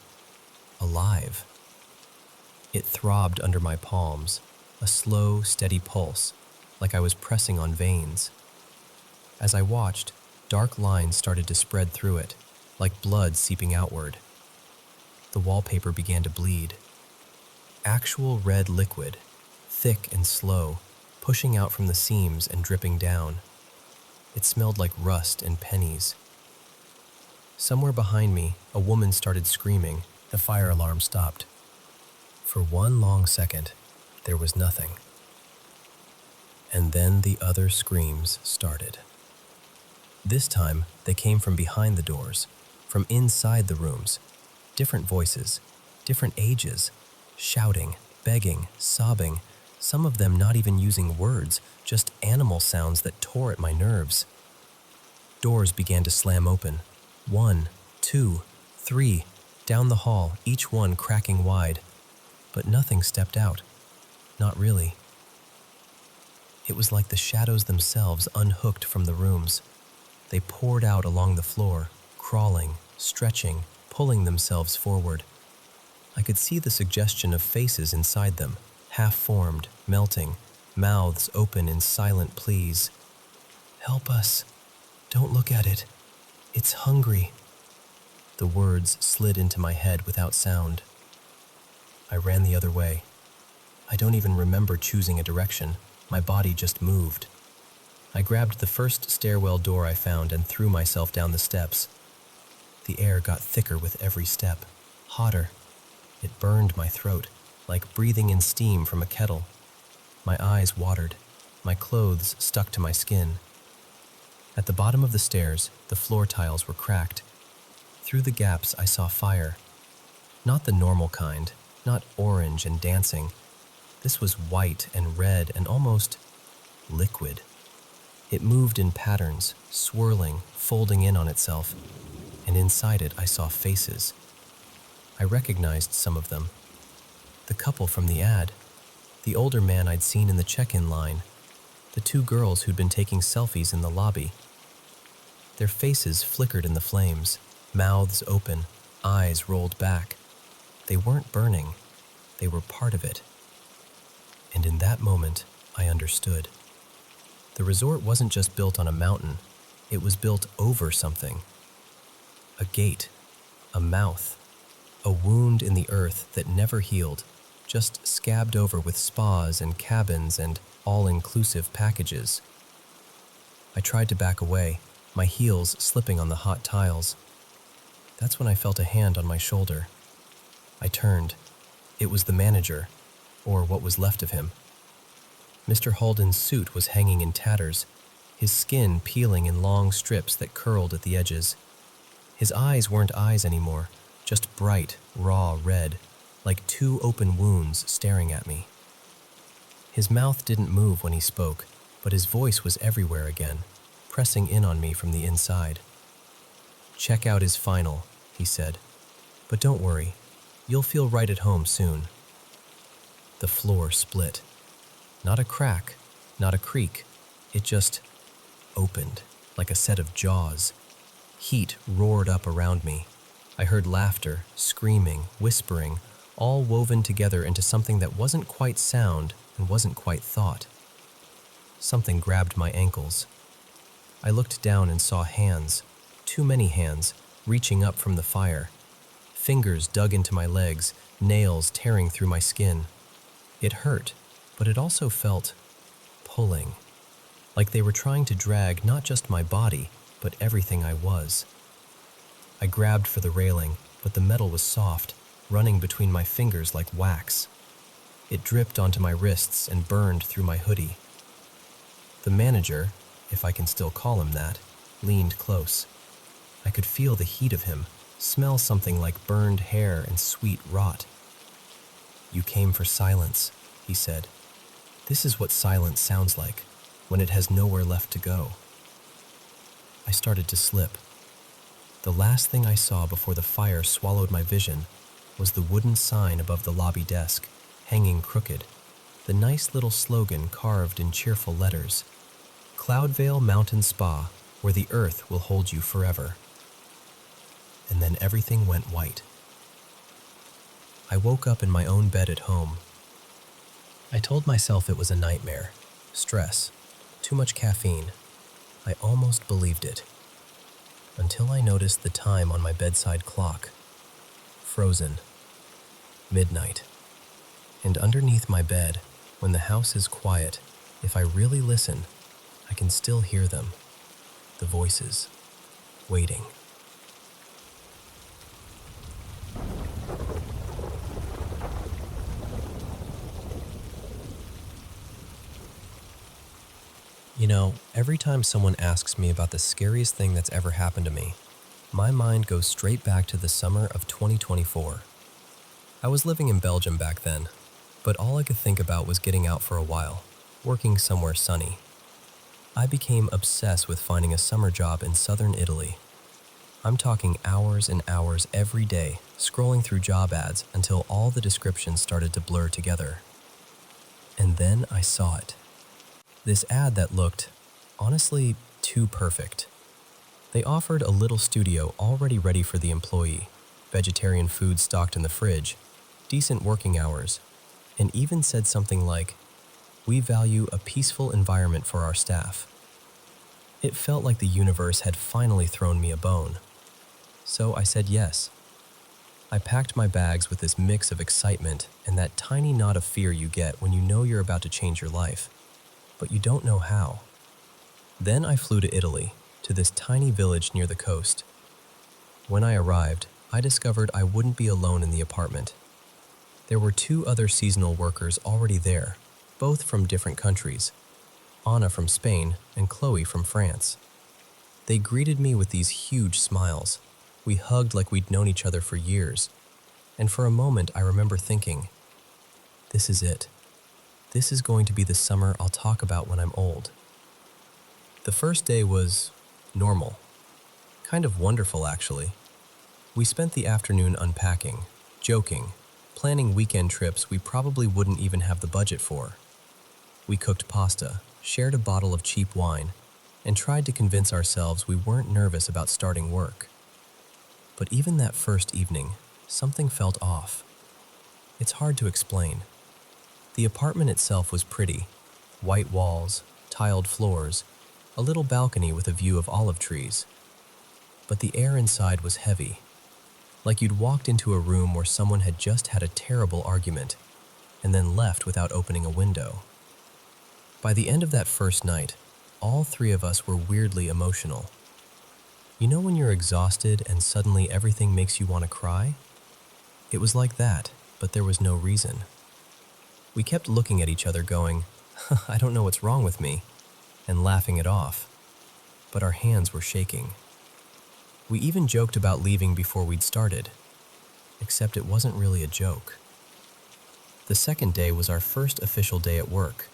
alive. It throbbed under my palms, a slow, steady pulse, like I was pressing on veins. As I watched, dark lines started to spread through it, like blood seeping outward. The wallpaper began to bleed. Actual red liquid, thick and slow, pushing out from the seams and dripping down. It smelled like rust and pennies. Somewhere behind me, a woman started screaming. The fire alarm stopped. For one long second, there was nothing. And then the other screams started. This time, they came from behind the doors, from inside the rooms. Different voices, different ages, shouting, begging, sobbing, some of them not even using words, just animal sounds that tore at my nerves. Doors began to slam open. 1, 2, 3, down the hall, each one cracking wide. But nothing stepped out. Not really. It was like the shadows themselves unhooked from the rooms. They poured out along the floor, crawling, stretching, pulling themselves forward. I could see the suggestion of faces inside them, half-formed, melting, mouths open in silent pleas. "Help us. Don't look at it. It's hungry." The words slid into my head without sound. I ran the other way. I don't even remember choosing a direction. My body just moved. I grabbed the first stairwell door I found and threw myself down the steps. The air got thicker with every step, hotter. It burned my throat, like breathing in steam from a kettle. My eyes watered. My clothes stuck to my skin. At the bottom of the stairs, the floor tiles were cracked. Through the gaps, I saw fire. Not the normal kind, not orange and dancing. This was white and red and almost liquid. It moved in patterns, swirling, folding in on itself, and inside it I saw faces. I recognized some of them. The couple from the ad, the older man I'd seen in the check-in line, the two girls who'd been taking selfies in the lobby. Their faces flickered in the flames, mouths open, eyes rolled back. They weren't burning, they were part of it. And in that moment, I understood. The resort wasn't just built on a mountain, it was built over something. A gate, a mouth, a wound in the earth that never healed, just scabbed over with spas and cabins and all-inclusive packages. I tried to back away, my heels slipping on the hot tiles. That's when I felt a hand on my shoulder. I turned. It was the manager, or what was left of him. Mr. Halden's suit was hanging in tatters, his skin peeling in long strips that curled at the edges. His eyes weren't eyes anymore, just bright, raw red, like two open wounds staring at me. His mouth didn't move when he spoke, but his voice was everywhere again, pressing in on me from the inside. "Checkout is final," he said, "but don't worry, you'll feel right at home soon." The floor split. Not a crack, not a creak, it just opened like a set of jaws. Heat roared up around me. I heard laughter, screaming, whispering, all woven together into something that wasn't quite sound and wasn't quite thought. Something grabbed my ankles. I looked down and saw hands, too many hands, reaching up from the fire. Fingers dug into my legs, nails tearing through my skin. It hurt, but it also felt pulling, like they were trying to drag not just my body, but everything I was. I grabbed for the railing, but the metal was soft, running between my fingers like wax. It dripped onto my wrists and burned through my hoodie. The manager, if I can still call him that, leaned close. I could feel the heat of him, smell something like burned hair and sweet rot. "You came for silence," he said. "This is what silence sounds like, when it has nowhere left to go." I started to slip. The last thing I saw before the fire swallowed my vision was the wooden sign above the lobby desk, hanging crooked, the nice little slogan carved in cheerful letters: "Cloudvale Mountain Spa, where the earth will hold you forever." And then everything went white. I woke up in my own bed at home. I told myself it was a nightmare, stress, too much caffeine. I almost believed it, until I noticed the time on my bedside clock. Frozen. Midnight. And underneath my bed, when the house is quiet, if I really listen, I can still hear them. the voices, waiting. You know, every time someone asks me about the scariest thing that's ever happened to me, my mind goes straight back to the summer of 2024. I was living in Belgium back then, but all I could think about was getting out for a while, working somewhere sunny. I became obsessed with finding a summer job in southern Italy. I'm talking hours and hours every day, scrolling through job ads until all the descriptions started to blur together. And then I saw it. This ad that looked, honestly, too perfect. They offered a little studio already ready for the employee, vegetarian food stocked in the fridge, decent working hours, and even said something like, "We value a peaceful environment for our staff." It felt like the universe had finally thrown me a bone. So I said yes. I packed my bags with this mix of excitement and that tiny knot of fear you get when you know you're about to change your life, but you don't know how. Then I flew to Italy, to this tiny village near the coast. When I arrived, I discovered I wouldn't be alone in the apartment. There were 2 other seasonal workers already there, both from different countries, Anna from Spain and Chloe from France. They greeted me with these huge smiles. We hugged like we'd known each other for years, and for a moment I remember thinking, this is it. This is going to be the summer I'll talk about when I'm old. The first day was normal. Kind of wonderful, actually. We spent the afternoon unpacking, joking, planning weekend trips we probably wouldn't even have the budget for. We cooked pasta, shared a bottle of cheap wine, and tried to convince ourselves we weren't nervous about starting work. But even that first evening, something felt off. It's hard to explain. The apartment itself was pretty. White walls, tiled floors, a little balcony with a view of olive trees. But the air inside was heavy, like you'd walked into a room where someone had just had a terrible argument and then left without opening a window. By the end of that first night, all 3 of us were weirdly emotional. You know when you're exhausted and suddenly everything makes you want to cry? It was like that, but there was no reason. We kept looking at each other going, I don't know what's wrong with me, and laughing it off. But our hands were shaking. We even joked about leaving before we'd started, except it wasn't really a joke. The second day was our first official day at work.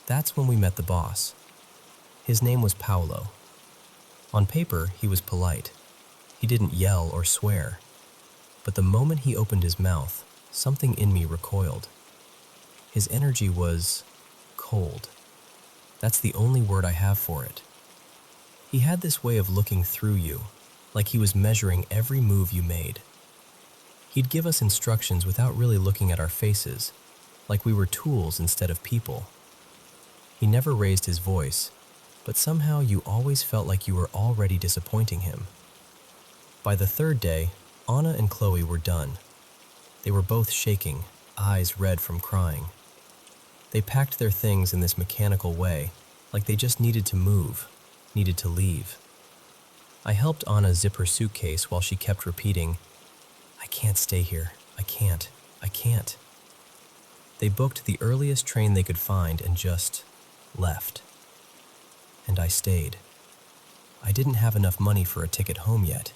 That's when we met the boss. His name was Paolo. On paper, he was polite. He didn't yell or swear. But the moment he opened his mouth, something in me recoiled. His energy was cold. That's the only word I have for it. He had this way of looking through you, like he was measuring every move you made. He'd give us instructions without really looking at our faces, like we were tools instead of people. He never raised his voice, but somehow you always felt like you were already disappointing him. By the third day, Anna and Chloe were done. They were both shaking, eyes red from crying. They packed their things in this mechanical way, like they just needed to move, needed to leave. I helped Anna zip her suitcase while she kept repeating, I can't stay here, I can't. They booked the earliest train they could find and just left. And I stayed. I didn't have enough money for a ticket home yet.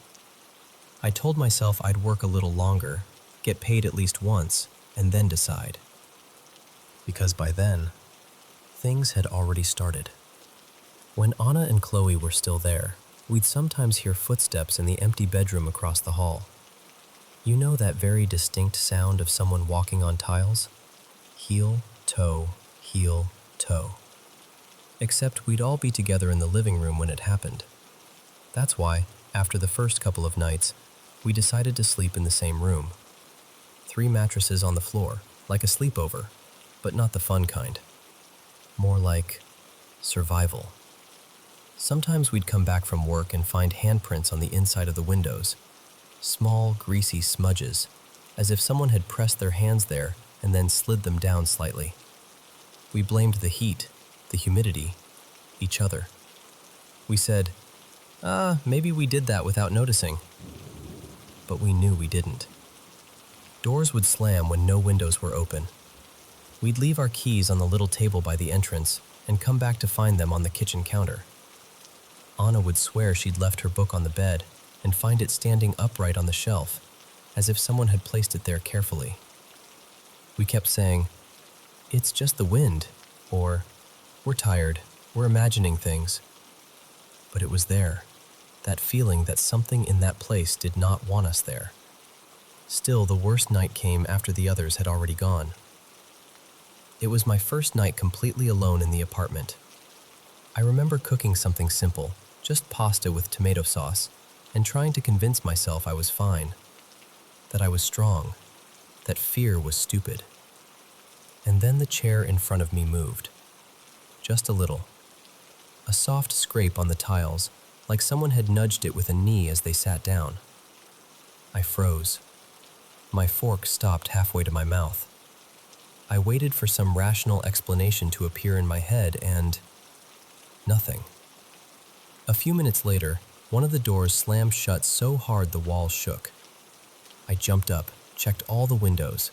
I told myself I'd work a little longer, get paid at least once, and then decide. Because by then, things had already started. When Anna and Chloe were still there, we'd sometimes hear footsteps in the empty bedroom across the hall. You know that very distinct sound of someone walking on tiles? Heel, toe, heel, toe. Except we'd all be together in the living room when it happened. That's why, after the first couple of nights, we decided to sleep in the same room. 3 mattresses on the floor, like a sleepover, but not the fun kind. More like survival. Sometimes we'd come back from work and find handprints on the inside of the windows. Small, greasy smudges, as if someone had pressed their hands there and then slid them down slightly. We blamed the heat, the humidity, each other. We said, maybe we did that without noticing. But we knew we didn't. Doors would slam when no windows were open. We'd leave our keys on the little table by the entrance and come back to find them on the kitchen counter. Anna would swear she'd left her book on the bed and find it standing upright on the shelf, as if someone had placed it there carefully. We kept saying, "It's just the wind," or "We're tired, we're imagining things." But it was there, that feeling that something in that place did not want us there. Still, the worst night came after the others had already gone. It was my first night completely alone in the apartment. I remember cooking something simple, just pasta with tomato sauce, and trying to convince myself I was fine, that I was strong, that fear was stupid. And then the chair in front of me moved. Just a little. A soft scrape on the tiles, like someone had nudged it with a knee as they sat down. I froze. My fork stopped halfway to my mouth. I waited for some rational explanation to appear in my head and nothing. A few minutes later, one of the doors slammed shut so hard the walls shook. I jumped up, checked all the windows.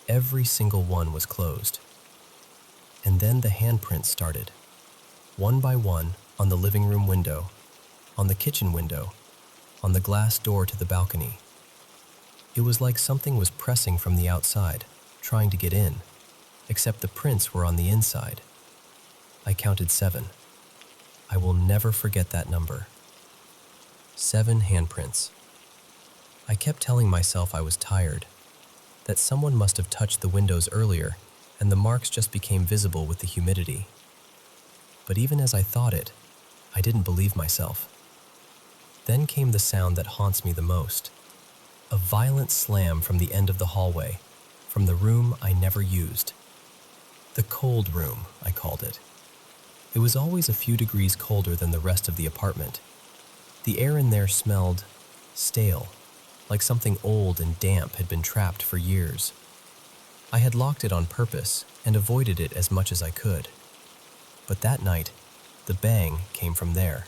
Every single one was closed. And then the handprints started. One by one, on the living room window, on the kitchen window, on the glass door to the balcony. It was like something was pressing from the outside, trying to get in, except the prints were on the inside. I counted 7. I will never forget that number. 7 handprints. I kept telling myself I was tired, that someone must have touched the windows earlier, and the marks just became visible with the humidity. But even as I thought it, I didn't believe myself. Then came the sound that haunts me the most. A violent slam from the end of the hallway, from the room I never used. The cold room, I called it. It was always a few degrees colder than the rest of the apartment. The air in there smelled stale, like something old and damp had been trapped for years. I had locked it on purpose and avoided it as much as I could. But that night, the bang came from there.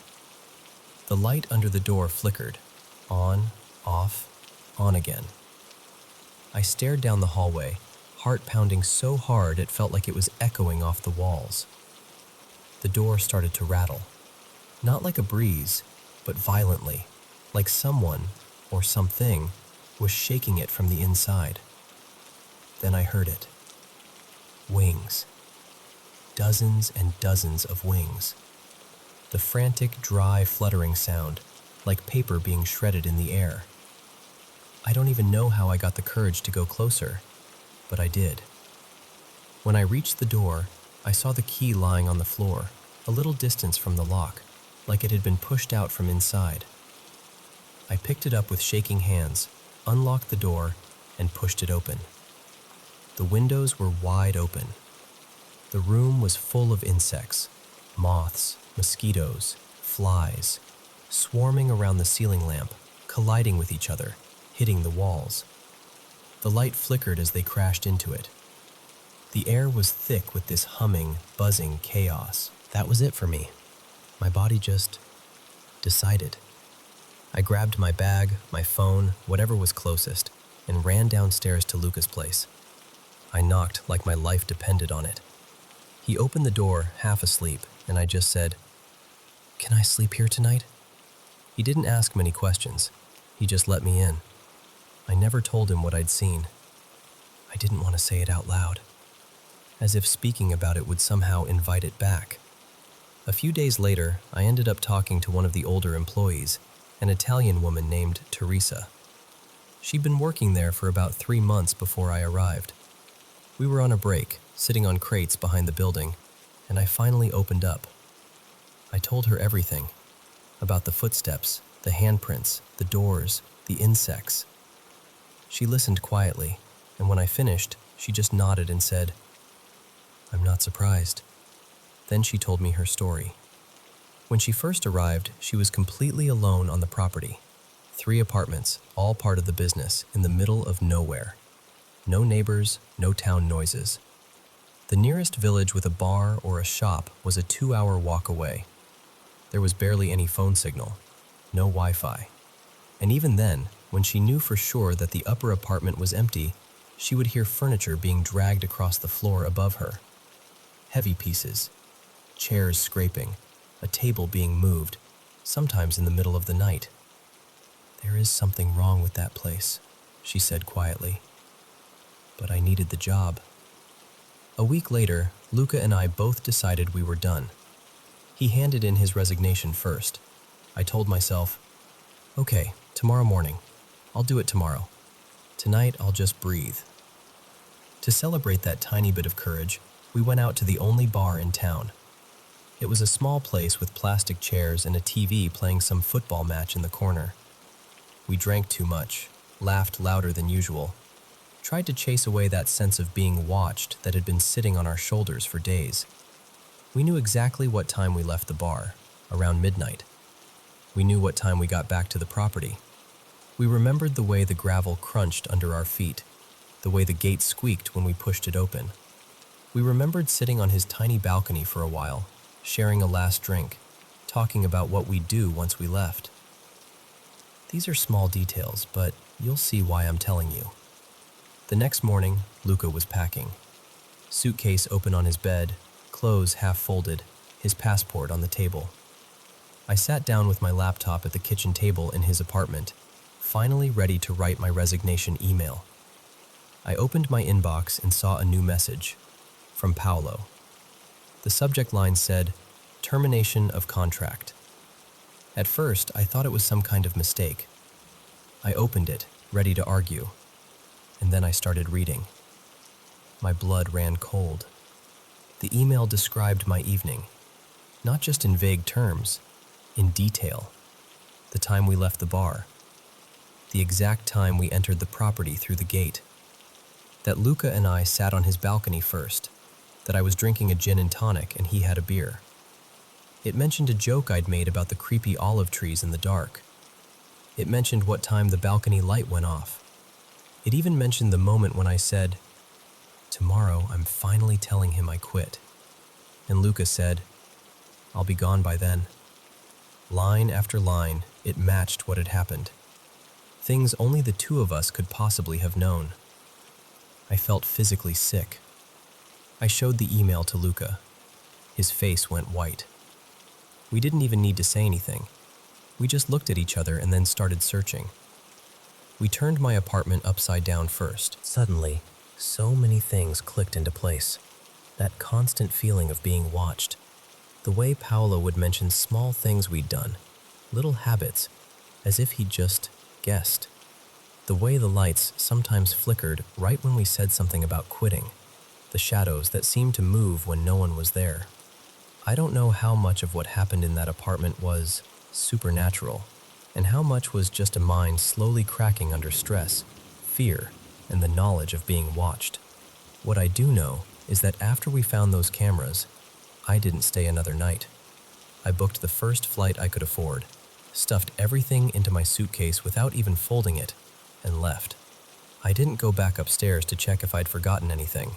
The light under the door flickered, on, off, on again. I stared down the hallway, heart pounding so hard it felt like it was echoing off the walls. The door started to rattle, not like a breeze, but violently, like someone, or something, was shaking it from the inside. Then I heard it. Wings. Dozens and dozens of wings. The frantic, dry, fluttering sound, like paper being shredded in the air. I don't even know how I got the courage to go closer, but I did. When I reached the door, I saw the key lying on the floor, a little distance from the lock, like it had been pushed out from inside. I picked it up with shaking hands, unlocked the door, and pushed it open. The windows were wide open. The room was full of insects, moths, mosquitoes, flies, swarming around the ceiling lamp, colliding with each other, hitting the walls. The light flickered as they crashed into it. The air was thick with this humming, buzzing chaos. That was it for me. My body just decided. I grabbed my bag, my phone, whatever was closest, and ran downstairs to Luca's place. I knocked like my life depended on it. He opened the door, half asleep, and I just said, "Can I sleep here tonight?" He didn't ask many questions. He just let me in. I never told him what I'd seen. I didn't want to say it out loud, as if speaking about it would somehow invite it back. A few days later, I ended up talking to one of the older employees, an Italian woman named Teresa. She'd been working there for about 3 months before I arrived. We were on a break, sitting on crates behind the building, and I finally opened up. I told her everything, about the footsteps, the handprints, the doors, the insects. She listened quietly, and when I finished, she just nodded and said, "I'm not surprised." Then she told me her story. When she first arrived, she was completely alone on the property. 3 apartments, all part of the business, in the middle of nowhere. No neighbors, no town noises. The nearest village with a bar or a shop was a 2-hour walk away. There was barely any phone signal, no Wi-Fi. And even then, when she knew for sure that the upper apartment was empty, she would hear furniture being dragged across the floor above her. Heavy pieces, chairs scraping, a table being moved, sometimes in the middle of the night. "There is something wrong with that place," she said quietly. "But I needed the job." A week later, Luca and I both decided we were done. He handed in his resignation first. I told myself, "Okay, tomorrow morning. I'll do it tomorrow. Tonight, I'll just breathe." To celebrate that tiny bit of courage, we went out to the only bar in town. It was a small place with plastic chairs and a TV playing some football match in the corner. We drank too much, laughed louder than usual, tried to chase away that sense of being watched that had been sitting on our shoulders for days. We knew exactly what time we left the bar, around midnight. We knew what time we got back to the property. We remembered the way the gravel crunched under our feet, the way the gate squeaked when we pushed it open. We remembered sitting on his tiny balcony for a while, sharing a last drink, talking about what we'd do once we left. These are small details, but you'll see why I'm telling you. The next morning, Luca was packing. Suitcase open on his bed, clothes half folded, his passport on the table. I sat down with my laptop at the kitchen table in his apartment, finally ready to write my resignation email. I opened my inbox and saw a new message from Paolo. The subject line said, "Termination of contract." At first, I thought it was some kind of mistake. I opened it, ready to argue, and then I started reading. My blood ran cold. The email described my evening, not just in vague terms, in detail. The time we left the bar, the exact time we entered the property through the gate, that Luca and I sat on his balcony first, that I was drinking a gin and tonic and he had a beer. It mentioned a joke I'd made about the creepy olive trees in the dark. It mentioned what time the balcony light went off. It even mentioned the moment when I said, "Tomorrow I'm finally telling him I quit." And Luca said, "I'll be gone by then." Line after line, it matched what had happened. Things only the two of us could possibly have known. I felt physically sick. I showed the email to Luca. His face went white. We didn't even need to say anything. We just looked at each other and then started searching. We turned my apartment upside down first. Suddenly, so many things clicked into place. That constant feeling of being watched. The way Paolo would mention small things we'd done, little habits, as if he'd just guessed. The way the lights sometimes flickered right when we said something about quitting. The shadows that seemed to move when no one was there. I don't know how much of what happened in that apartment was supernatural, and how much was just a mind slowly cracking under stress, fear, and the knowledge of being watched. What I do know is that after we found those cameras, I didn't stay another night. I booked the first flight I could afford, stuffed everything into my suitcase without even folding it, and left. I didn't go back upstairs to check if I'd forgotten anything.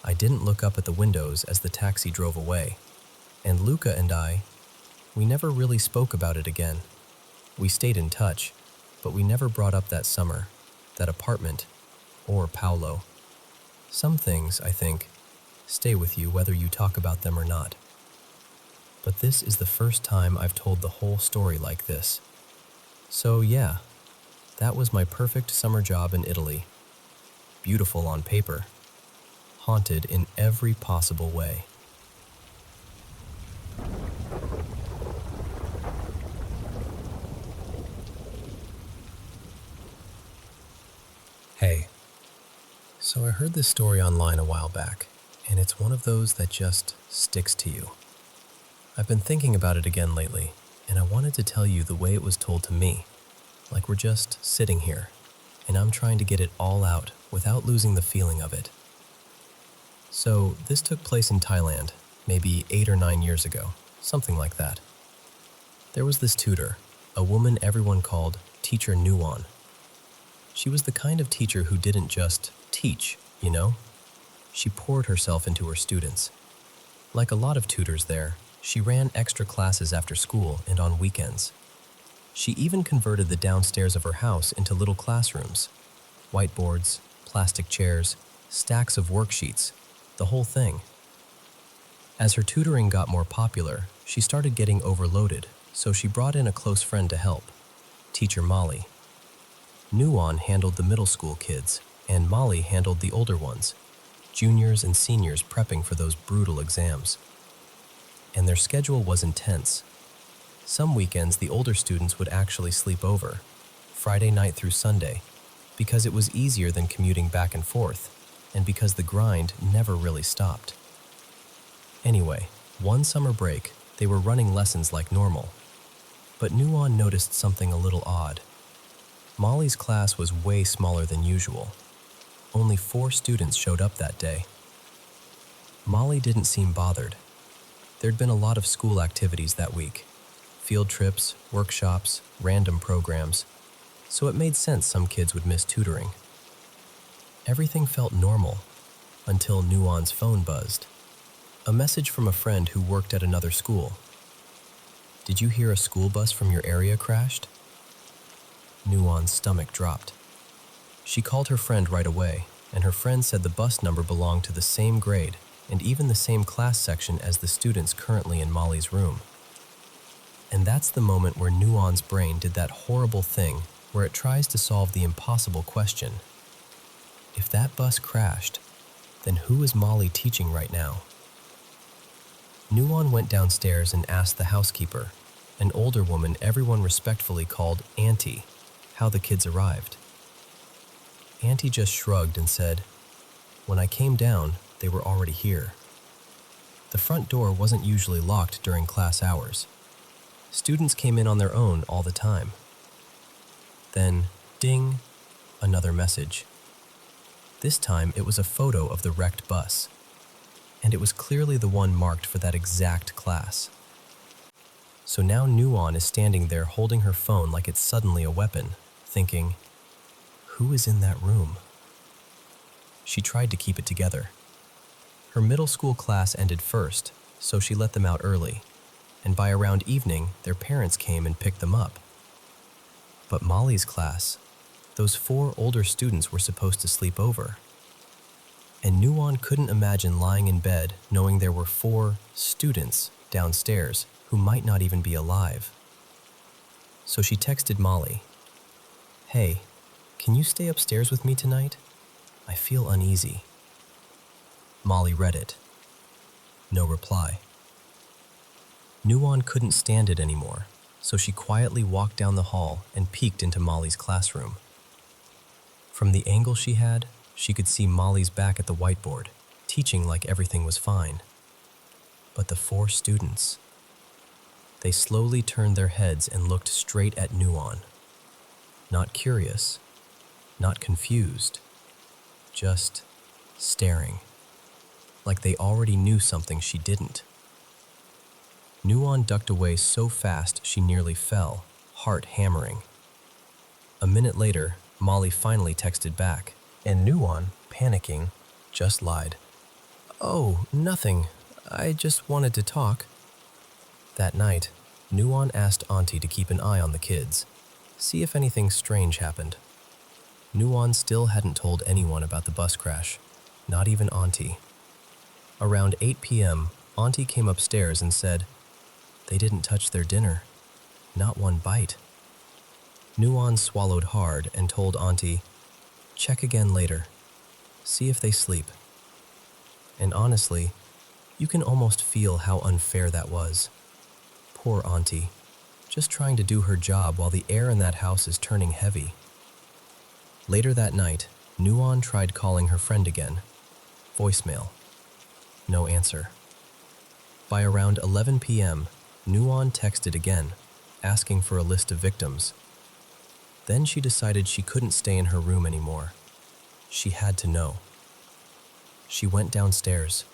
I didn't look up at the windows as the taxi drove away. And Luca and I, we never really spoke about it again. We stayed in touch, but we never brought up that summer, that apartment, or Paolo. Some things, I think, stay with you whether you talk about them or not. But this is the first time I've told the whole story like this. So yeah, that was my perfect summer job in Italy. Beautiful on paper, haunted in every possible way. Hey, so I heard this story online a while back, and it's one of those that just sticks to you. I've been thinking about it again lately, and I wanted to tell you the way it was told to me, like we're just sitting here, and I'm trying to get it all out without losing the feeling of it. So this took place in Thailand, maybe 8 or 9 years ago, something like that. There was this tutor, a woman everyone called Teacher Nuon. She was the kind of teacher who didn't just teach, you know? She poured herself into her students. Like a lot of tutors there, She ran extra classes after school and on weekends. She even converted the downstairs of her house into little classrooms. Whiteboards, plastic chairs, stacks of worksheets, the whole thing. As her tutoring got more popular, she started getting overloaded, so she brought in a close friend to help, teacher Molly. Nuon handled the middle school kids, and Molly handled the older ones, juniors and seniors prepping for those brutal exams. And their schedule was intense. Some weekends, the older students would actually sleep over, Friday night through Sunday, because it was easier than commuting back and forth, and because the grind never really stopped. Anyway, one summer break, they were running lessons like normal. But Nuon noticed something a little odd. Molly's class was way smaller than usual. Only 4 students showed up that day. Molly didn't seem bothered. There'd been a lot of school activities that week. Field trips, workshops, random programs. So it made sense some kids would miss tutoring. Everything felt normal until Nuon's phone buzzed. A message from a friend who worked at another school. "Did you hear a school bus from your area crashed?" Nuon's stomach dropped. She called her friend right away, and her friend said the bus number belonged to the same grade and even the same class section as the students currently in Molly's room. And that's the moment where Nuon's brain did that horrible thing where it tries to solve the impossible question. If that bus crashed, then who is Molly teaching right now? Nuon went downstairs and asked the housekeeper, an older woman everyone respectfully called Auntie, how the kids arrived. Auntie just shrugged and said, "When I came down, they were already here." The front door wasn't usually locked during class hours. Students came in on their own all the time. Then, ding, another message. This time it was a photo of the wrecked bus, and it was clearly the one marked for that exact class. So now Nuon is standing there holding her phone like it's suddenly a weapon, thinking, who is in that room? She tried to keep it together. Her middle school class ended first, so she let them out early, and by around evening, their parents came and picked them up. But Molly's class, those 4 older students were supposed to sleep over. And Nuon couldn't imagine lying in bed knowing there were 4 students downstairs who might not even be alive. So she texted Molly, "Hey, can you stay upstairs with me tonight? I feel uneasy." Molly read it. No reply. Nuon couldn't stand it anymore, so she quietly walked down the hall and peeked into Molly's classroom. From the angle she had, she could see Molly's back at the whiteboard, teaching like everything was fine. But the 4 students, they slowly turned their heads and looked straight at Nuon. Not curious, not confused, just staring, like they already knew something she didn't. Nuon ducked away so fast she nearly fell, heart hammering. A minute later, Molly finally texted back, and Nuon, panicking, just lied. "Oh, nothing. I just wanted to talk." That night, Nuon asked Auntie to keep an eye on the kids, see if anything strange happened. Nuon still hadn't told anyone about the bus crash, not even Auntie. Around 8 p.m., Auntie came upstairs and said, "They didn't touch their dinner. Not one bite." Nuon swallowed hard and told Auntie, "Check again later. See if they sleep." And honestly, you can almost feel how unfair that was. Poor Auntie, just trying to do her job while the air in that house is turning heavy. Later that night, Nuon tried calling her friend again. Voicemail. No answer. By around 11 p.m., Nuon texted again, asking for a list of victims. Then she decided she couldn't stay in her room anymore. She had to know. She went downstairs.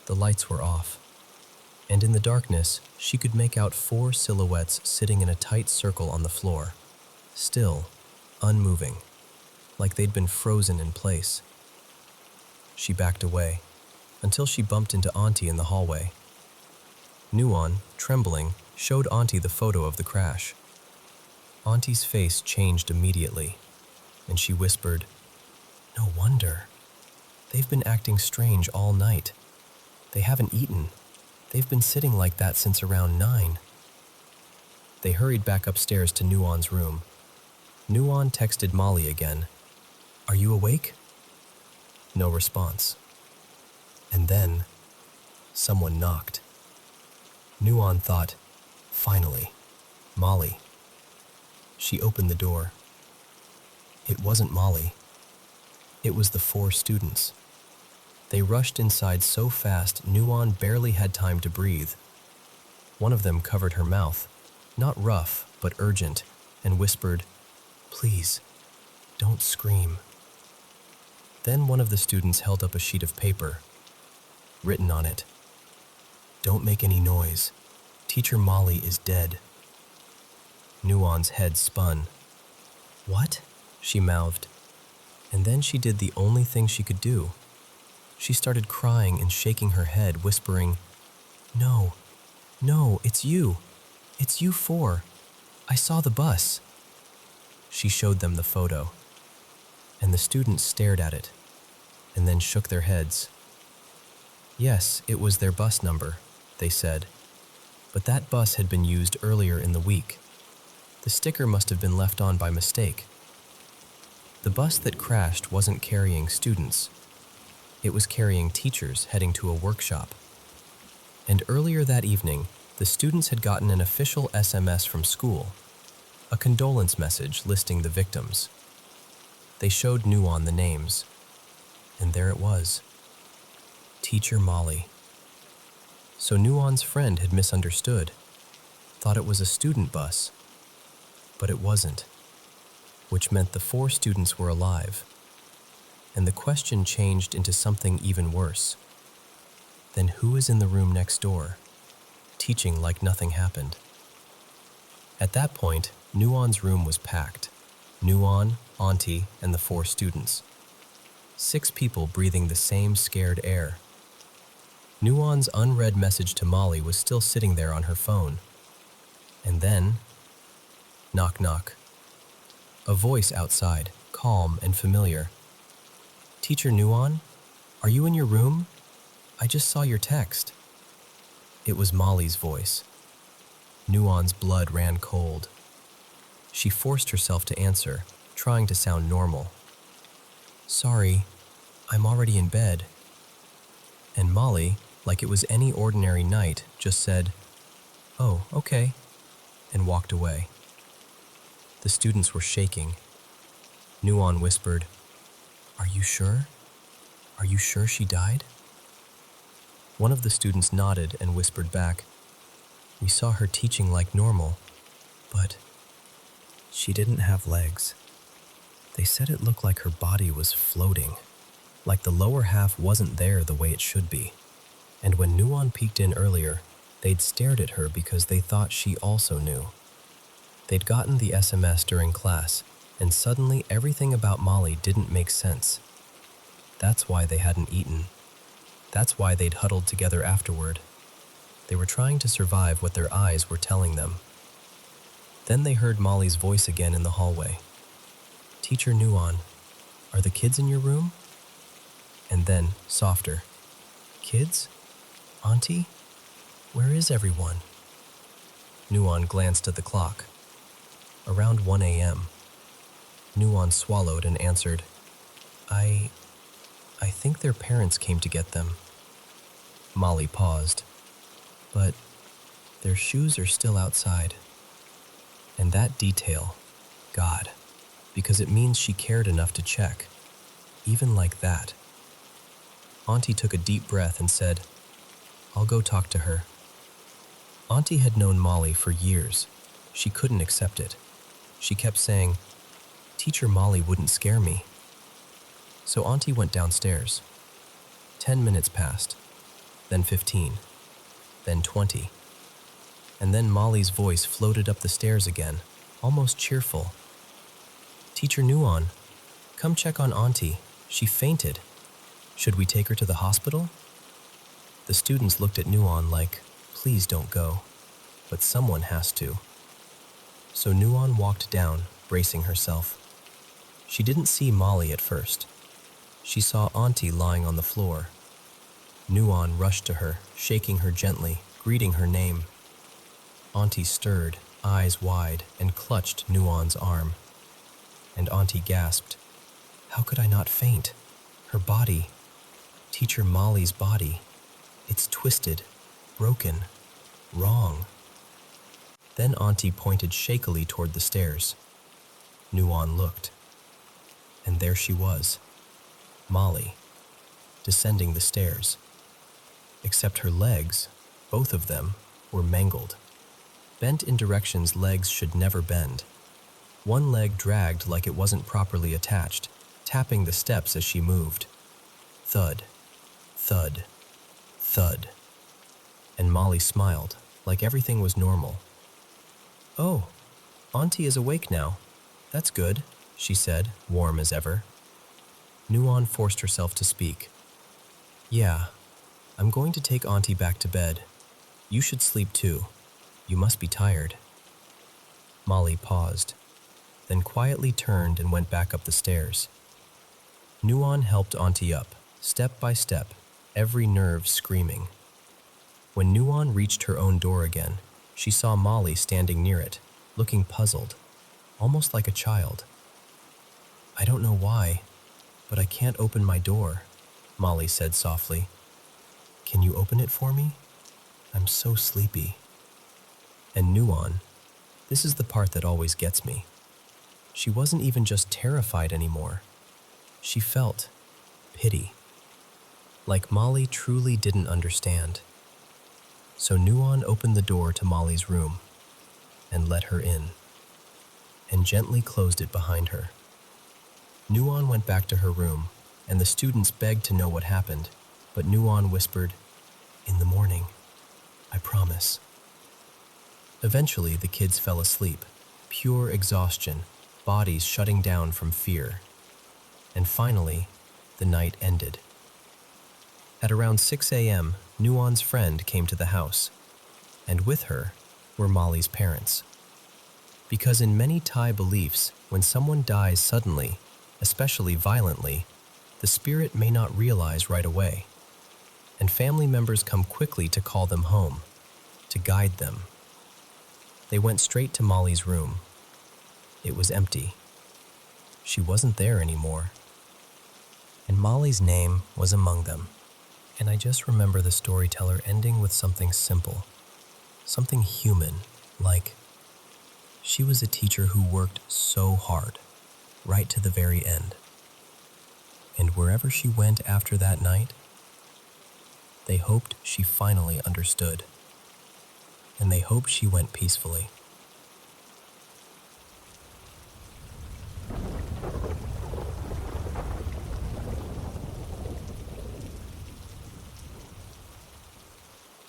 The lights were off, and in the darkness, she could make out 4 silhouettes sitting in a tight circle on the floor, still, unmoving, like they'd been frozen in place. She backed away, until she bumped into Auntie in the hallway. Nuon, trembling, showed Auntie the photo of the crash. Auntie's face changed immediately, and she whispered, "No wonder. They've been acting strange all night. They haven't eaten. They've been sitting like that since around 9. They hurried back upstairs to Nuon's room. Nuon texted Molly again. "Are you awake?" No response. And then, someone knocked. Nuon thought, "Finally, Molly." She opened the door. It wasn't Molly. It was the 4 students. They rushed inside so fast Nuon barely had time to breathe. One of them covered her mouth, not rough, but urgent, and whispered, "Please, don't scream." Then one of the students held up a sheet of paper. Written on it, "Don't make any noise. Teacher Molly is dead." Nuon's head spun. "What?" she mouthed. And then she did the only thing she could do. She started crying and shaking her head, whispering, "No, no, it's you. It's you 4. I saw the bus." She showed them the photo, and the students stared at it, and then shook their heads. Yes, it was their bus number, they said, but that bus had been used earlier in the week. The sticker must have been left on by mistake. The bus that crashed wasn't carrying students. It was carrying teachers heading to a workshop. And earlier that evening, the students had gotten an official SMS from school, a condolence message listing the victims. They showed Nuon the names, and there it was. Teacher Molly. So Nuon's friend had misunderstood, thought it was a student bus, but it wasn't, which meant the 4 students were alive. And the question changed into something even worse. Then who is in the room next door, teaching like nothing happened? At that point, Nuon's room was packed. Nuon, Auntie, and the 4 students. 6 people breathing the same scared air. Nuon's unread message to Molly was still sitting there on her phone. And then, knock knock. A voice outside, calm and familiar. "Teacher Nuon, are you in your room? I just saw your text." It was Molly's voice. Nuon's blood ran cold. She forced herself to answer, trying to sound normal. "Sorry, I'm already in bed." And Molly, like it was any ordinary night, just said, "Oh, okay," and walked away. The students were shaking. Nuon whispered, "Are you sure? Are you sure she died?" One of the students nodded and whispered back, "We saw her teaching like normal, but she didn't have legs. They said it looked like her body was floating, like the lower half wasn't there the way it should be. And when Nuon peeked in earlier, they'd stared at her because they thought she also knew. They'd gotten the SMS during class, and suddenly everything about Molly didn't make sense. That's why they hadn't eaten. That's why they'd huddled together afterward. They were trying to survive what their eyes were telling them. Then they heard Molly's voice again in the hallway. "Teacher Nuon, are the kids in your room?" And then, softer, "Kids? Auntie? Where is everyone?" Nuon glanced at the clock. Around 1 a.m. Nuon swallowed and answered, I think their parents came to get them." Molly paused. "But their shoes are still outside." And that detail, God, because it means she cared enough to check, even like that. Auntie took a deep breath and said, "I'll go talk to her." Auntie had known Molly for years. She couldn't accept it. She kept saying, "Teacher Molly wouldn't scare me." So Auntie went downstairs. 10 minutes passed, then 15, then 20. And then Molly's voice floated up the stairs again, almost cheerful. "Teacher Nuon, come check on Auntie. She fainted. Should we take her to the hospital?" The students looked at Nuon like, please don't go, but someone has to. So Nuon walked down, bracing herself. She didn't see Molly at first. She saw Auntie lying on the floor. Nuon rushed to her, shaking her gently, greeting her name. Auntie stirred, eyes wide, and clutched Nuon's arm. And Auntie gasped, "How could I not faint? Her body, Teacher Molly's body, it's twisted, broken, wrong." Then Auntie pointed shakily toward the stairs. Nuon looked. And there she was, Molly, descending the stairs. Except her legs, both of them, were mangled. Bent in directions legs should never bend. One leg dragged like it wasn't properly attached, tapping the steps as she moved. Thud, thud, thud. And Molly smiled, like everything was normal. "Oh, Auntie is awake now. That's good," she said, warm as ever. Nuon forced herself to speak. "Yeah, I'm going to take Auntie back to bed. You should sleep too. You must be tired." Molly paused, then quietly turned and went back up the stairs. Nuon helped Auntie up, step by step, every nerve screaming. When Nuon reached her own door again, she saw Molly standing near it, looking puzzled, almost like a child. "I don't know why, but I can't open my door," Molly said softly. "Can you open it for me? I'm so sleepy." And Nuon, this is the part that always gets me. She wasn't even just terrified anymore. She felt pity. Like Molly truly didn't understand. So Nuon opened the door to Molly's room and let her in, and gently closed it behind her. Nuon went back to her room, and the students begged to know what happened, but Nuon whispered, "In the morning, I promise." Eventually, the kids fell asleep, pure exhaustion, bodies shutting down from fear. And finally, the night ended. At around 6 a.m., Nuon's friend came to the house, and with her were Molly's parents. Because in many Thai beliefs, when someone dies suddenly, especially violently, the spirit may not realize right away, and family members come quickly to call them home, to guide them. They went straight to Molly's room. It was empty. She wasn't there anymore. And Molly's name was among them. And I just remember the storyteller ending with something simple, something human, like, she was a teacher who worked so hard, right to the very end. And wherever she went after that night, they hoped she finally understood. And they hoped she went peacefully.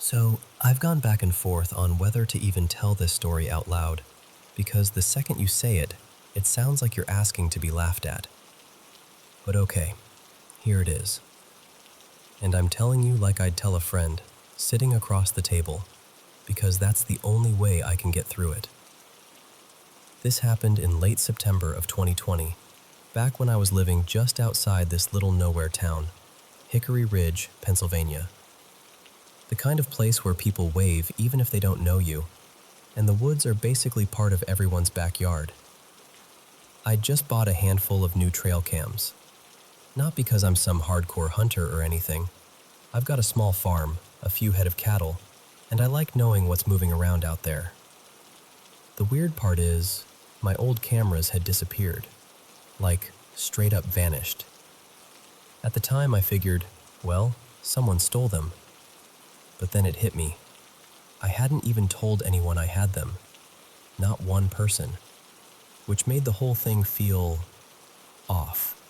So, I've gone back and forth on whether to even tell this story out loud, because the second you say it, it sounds like you're asking to be laughed at. But okay, here it is. And I'm telling you like I'd tell a friend, sitting across the table, because that's the only way I can get through it. This happened in late September of 2020, back when I was living just outside this little nowhere town, Hickory Ridge, Pennsylvania. The kind of place where people wave even if they don't know you, and the woods are basically part of everyone's backyard. I'd just bought a handful of new trail cams. Not because I'm some hardcore hunter or anything. I've got a small farm, a few head of cattle, and I like knowing what's moving around out there. The weird part is, my old cameras had disappeared. Like, straight up vanished. At the time I figured, well, someone stole them. But then it hit me. I hadn't even told anyone I had them. Not one person. Which made the whole thing feel off.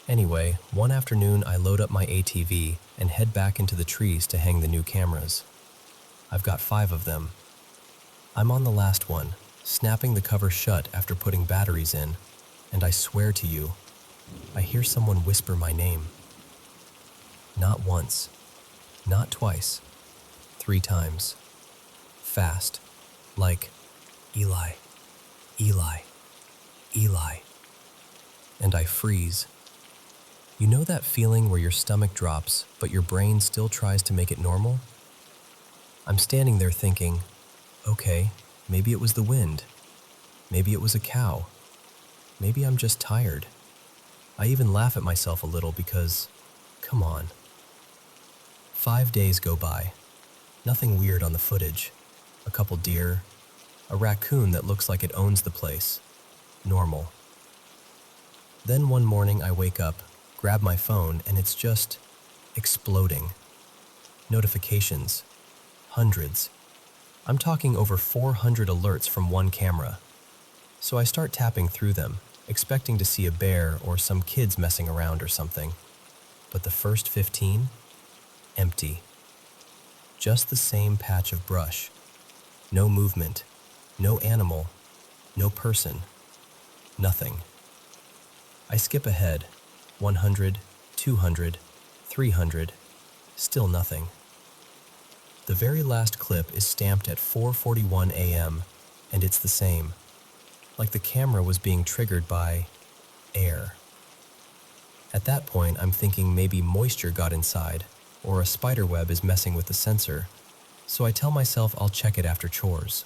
Anyway, one afternoon I load up my ATV and head back into the trees to hang the new cameras. I've got 5 of them. I'm on the last one, snapping the cover shut after putting batteries in, and I swear to you, I hear someone whisper my name. Not once, not twice, 3 times. Fast. Like, Eli, Eli, Eli. And I freeze. You know that feeling where your stomach drops, but your brain still tries to make it normal? I'm standing there thinking, okay, maybe it was the wind. Maybe it was a cow. Maybe I'm just tired. I even laugh at myself a little because, come on. 5 days go by. Nothing weird on the footage. A couple deer, a raccoon that looks like it owns the place. Normal. Then one morning I wake up, grab my phone, and it's just exploding. Notifications. Hundreds. I'm talking over 400 alerts from one camera. So I start tapping through them, expecting to see a bear or some kids messing around or something. But the first 15? Empty. Just the same patch of brush. No movement, no animal, no person, nothing. I skip ahead, 100, 200, 300, still nothing. The very last clip is stamped at 4:41 a.m., and it's the same, like the camera was being triggered by air. At that point, I'm thinking maybe moisture got inside, or a spider web is messing with the sensor, so I tell myself I'll check it after chores.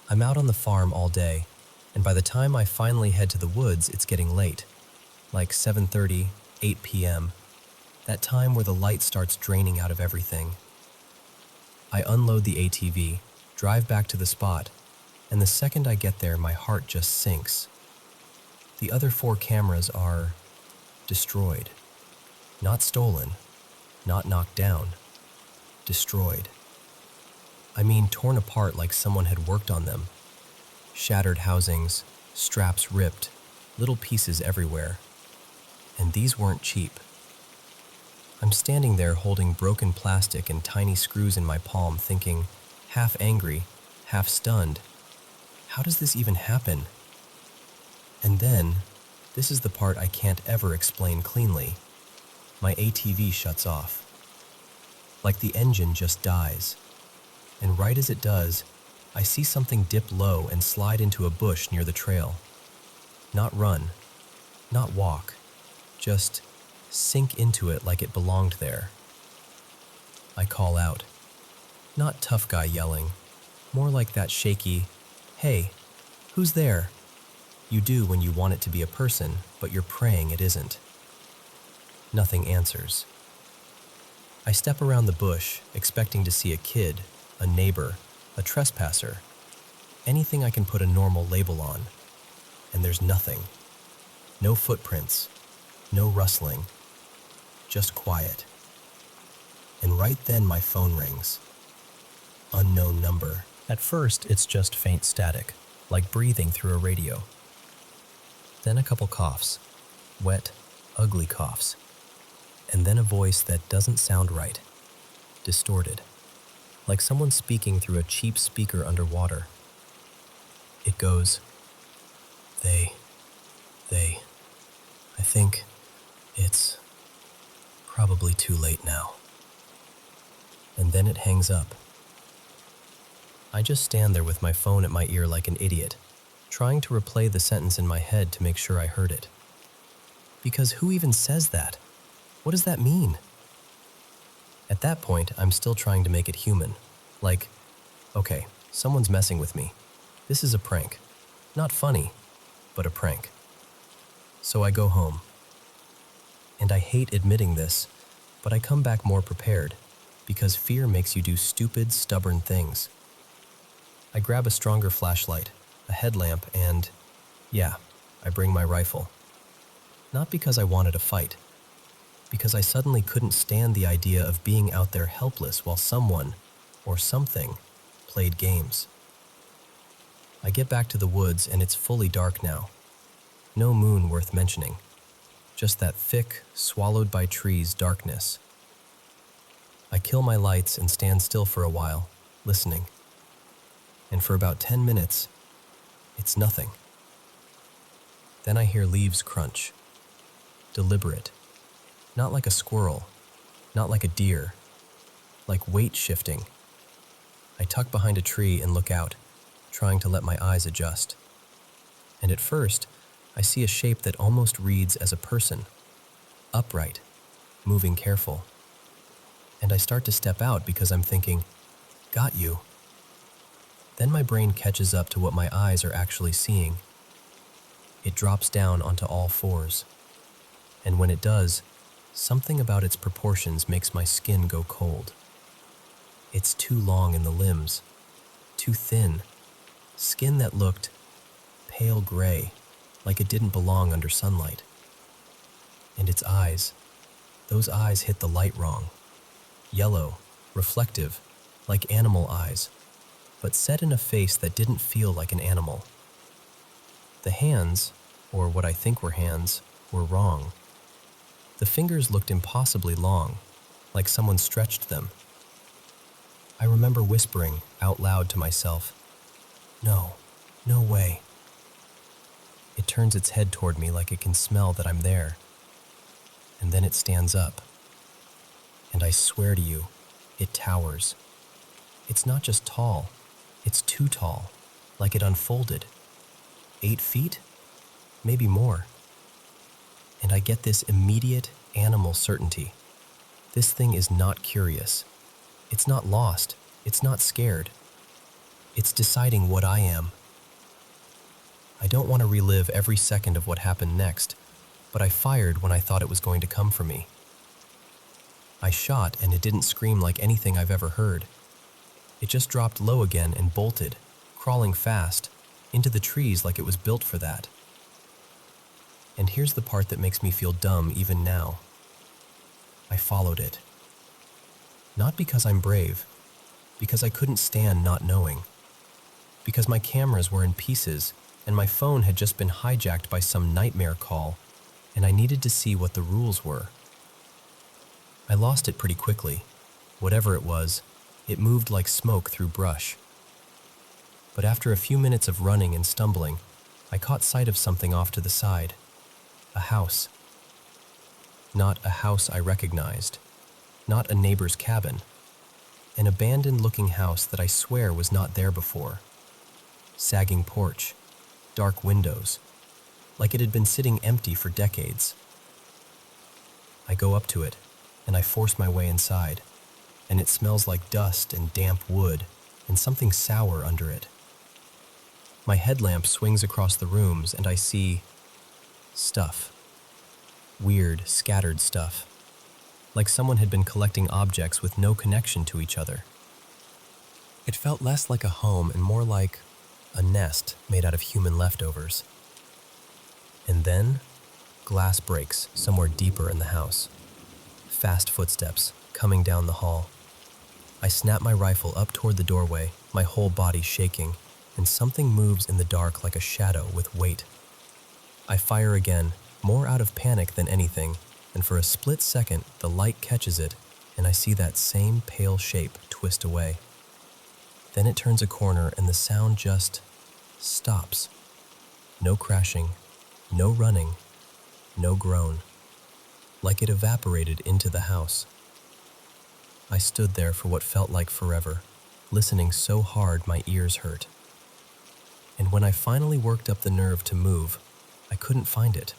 I'm out on the farm all day, and by the time I finally head to the woods, it's getting late, like 7:30, 8 p.m., that time where the light starts draining out of everything. I unload the ATV, drive back to the spot, and the second I get there, my heart just sinks. The other 4 cameras are destroyed. Not stolen, not knocked down. Destroyed. I mean torn apart like someone had worked on them. Shattered housings, straps ripped, little pieces everywhere. And these weren't cheap. I'm standing there holding broken plastic and tiny screws in my palm thinking, half angry, half stunned, how does this even happen? And then, this is the part I can't ever explain cleanly. My ATV shuts off. Like the engine just dies. And right as it does, I see something dip low and slide into a bush near the trail. Not run, not walk, just sink into it like it belonged there. I call out. Not tough guy yelling, more like that shaky, "Hey, who's there?" you do when you want it to be a person, but you're praying it isn't. Nothing answers. I step around the bush, expecting to see a kid, a neighbor, a trespasser, anything I can put a normal label on. And there's nothing. No footprints, no rustling, just quiet. And right then my phone rings. Unknown number. At first, it's just faint static, like breathing through a radio. Then a couple coughs, wet, ugly coughs. And then a voice that doesn't sound right, distorted, like someone speaking through a cheap speaker underwater. It goes, they, I think it's probably too late now. And then it hangs up. I just stand there with my phone at my ear like an idiot, trying to replay the sentence in my head to make sure I heard it. Because who even says that? What does that mean? At that point, I'm still trying to make it human. Like, okay, someone's messing with me. This is a prank. Not funny, but a prank. So I go home. And I hate admitting this, but I come back more prepared, because fear makes you do stupid, stubborn things. I grab a stronger flashlight, a headlamp, and, yeah, I bring my rifle. Not because I wanted a fight, because I suddenly couldn't stand the idea of being out there helpless while someone, or something, played games. I get back to the woods and it's fully dark now. No moon worth mentioning, just that thick, swallowed by trees darkness. I kill my lights and stand still for a while, listening. And for about 10 minutes, it's nothing. Then I hear leaves crunch. Deliberate. Not like a squirrel, not like a deer, like weight shifting. I tuck behind a tree and look out, trying to let my eyes adjust. And at first, I see a shape that almost reads as a person, upright, moving careful. And I start to step out because I'm thinking, got you. Then my brain catches up to what my eyes are actually seeing. It drops down onto all fours. And when it does, something about its proportions makes my skin go cold. It's too long in the limbs, too thin, skin that looked pale gray, like it didn't belong under sunlight. And its eyes, those eyes hit the light wrong. Yellow, reflective, like animal eyes, but set in a face that didn't feel like an animal. The hands, or what I think were hands, were wrong. The fingers looked impossibly long, like someone stretched them. I remember whispering out loud to myself, "No, no way." It turns its head toward me like it can smell that I'm there. And then it stands up. And I swear to you, it towers. It's not just tall, it's too tall, like it unfolded. 8 feet? Maybe more. And I get this immediate animal certainty. This thing is not curious. It's not lost. It's not scared. It's deciding what I am. I don't want to relive every second of what happened next, but I fired when I thought it was going to come for me. I shot and it didn't scream like anything I've ever heard. It just dropped low again and bolted, crawling fast, into the trees like it was built for that. And here's the part that makes me feel dumb even now. I followed it. Not because I'm brave, because I couldn't stand not knowing. Because my cameras were in pieces and my phone had just been hijacked by some nightmare call, and I needed to see what the rules were. I lost it pretty quickly. Whatever it was, it moved like smoke through brush. But after a few minutes of running and stumbling, I caught sight of something off to the side. A house. Not a house I recognized. Not a neighbor's cabin. An abandoned-looking house that I swear was not there before. Sagging porch. Dark windows. Like it had been sitting empty for decades. I go up to it, and I force my way inside, and it smells like dust and damp wood, and something sour under it. My headlamp swings across the rooms, and I see stuff. Weird, scattered stuff. Like someone had been collecting objects with no connection to each other. It felt less like a home and more like a nest made out of human leftovers. And then, glass breaks somewhere deeper in the house. Fast footsteps coming down the hall. I snap my rifle up toward the doorway, my whole body shaking, and something moves in the dark like a shadow with weight. I fire again, more out of panic than anything, and for a split second the light catches it, and I see that same pale shape twist away. Then it turns a corner and the sound just stops. No crashing, no running, no groan. Like it evaporated into the house. I stood there for what felt like forever, listening so hard my ears hurt. And when I finally worked up the nerve to move, I couldn't find it.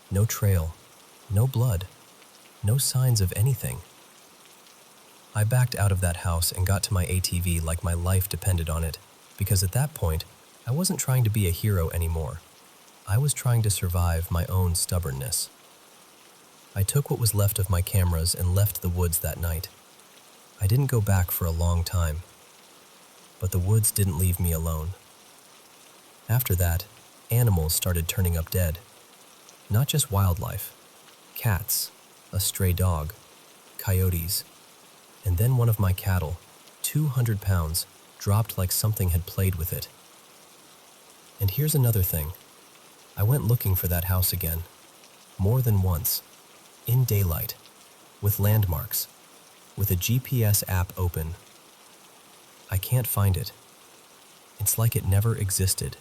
No trail, no blood, no signs of anything. I backed out of that house and got to my ATV like my life depended on it, because at that point, I wasn't trying to be a hero anymore. I was trying to survive my own stubbornness. I took what was left of my cameras and left the woods that night. I didn't go back for a long time. But the woods didn't leave me alone. After that, animals started turning up dead. Not just wildlife. Cats, a stray dog, coyotes, and then one of my cattle, 200 pounds, dropped like something had played with it. And here's another thing. I went looking for that house again, more than once, in daylight, with landmarks, with a GPS app open. I can't find it. It's like it never existed.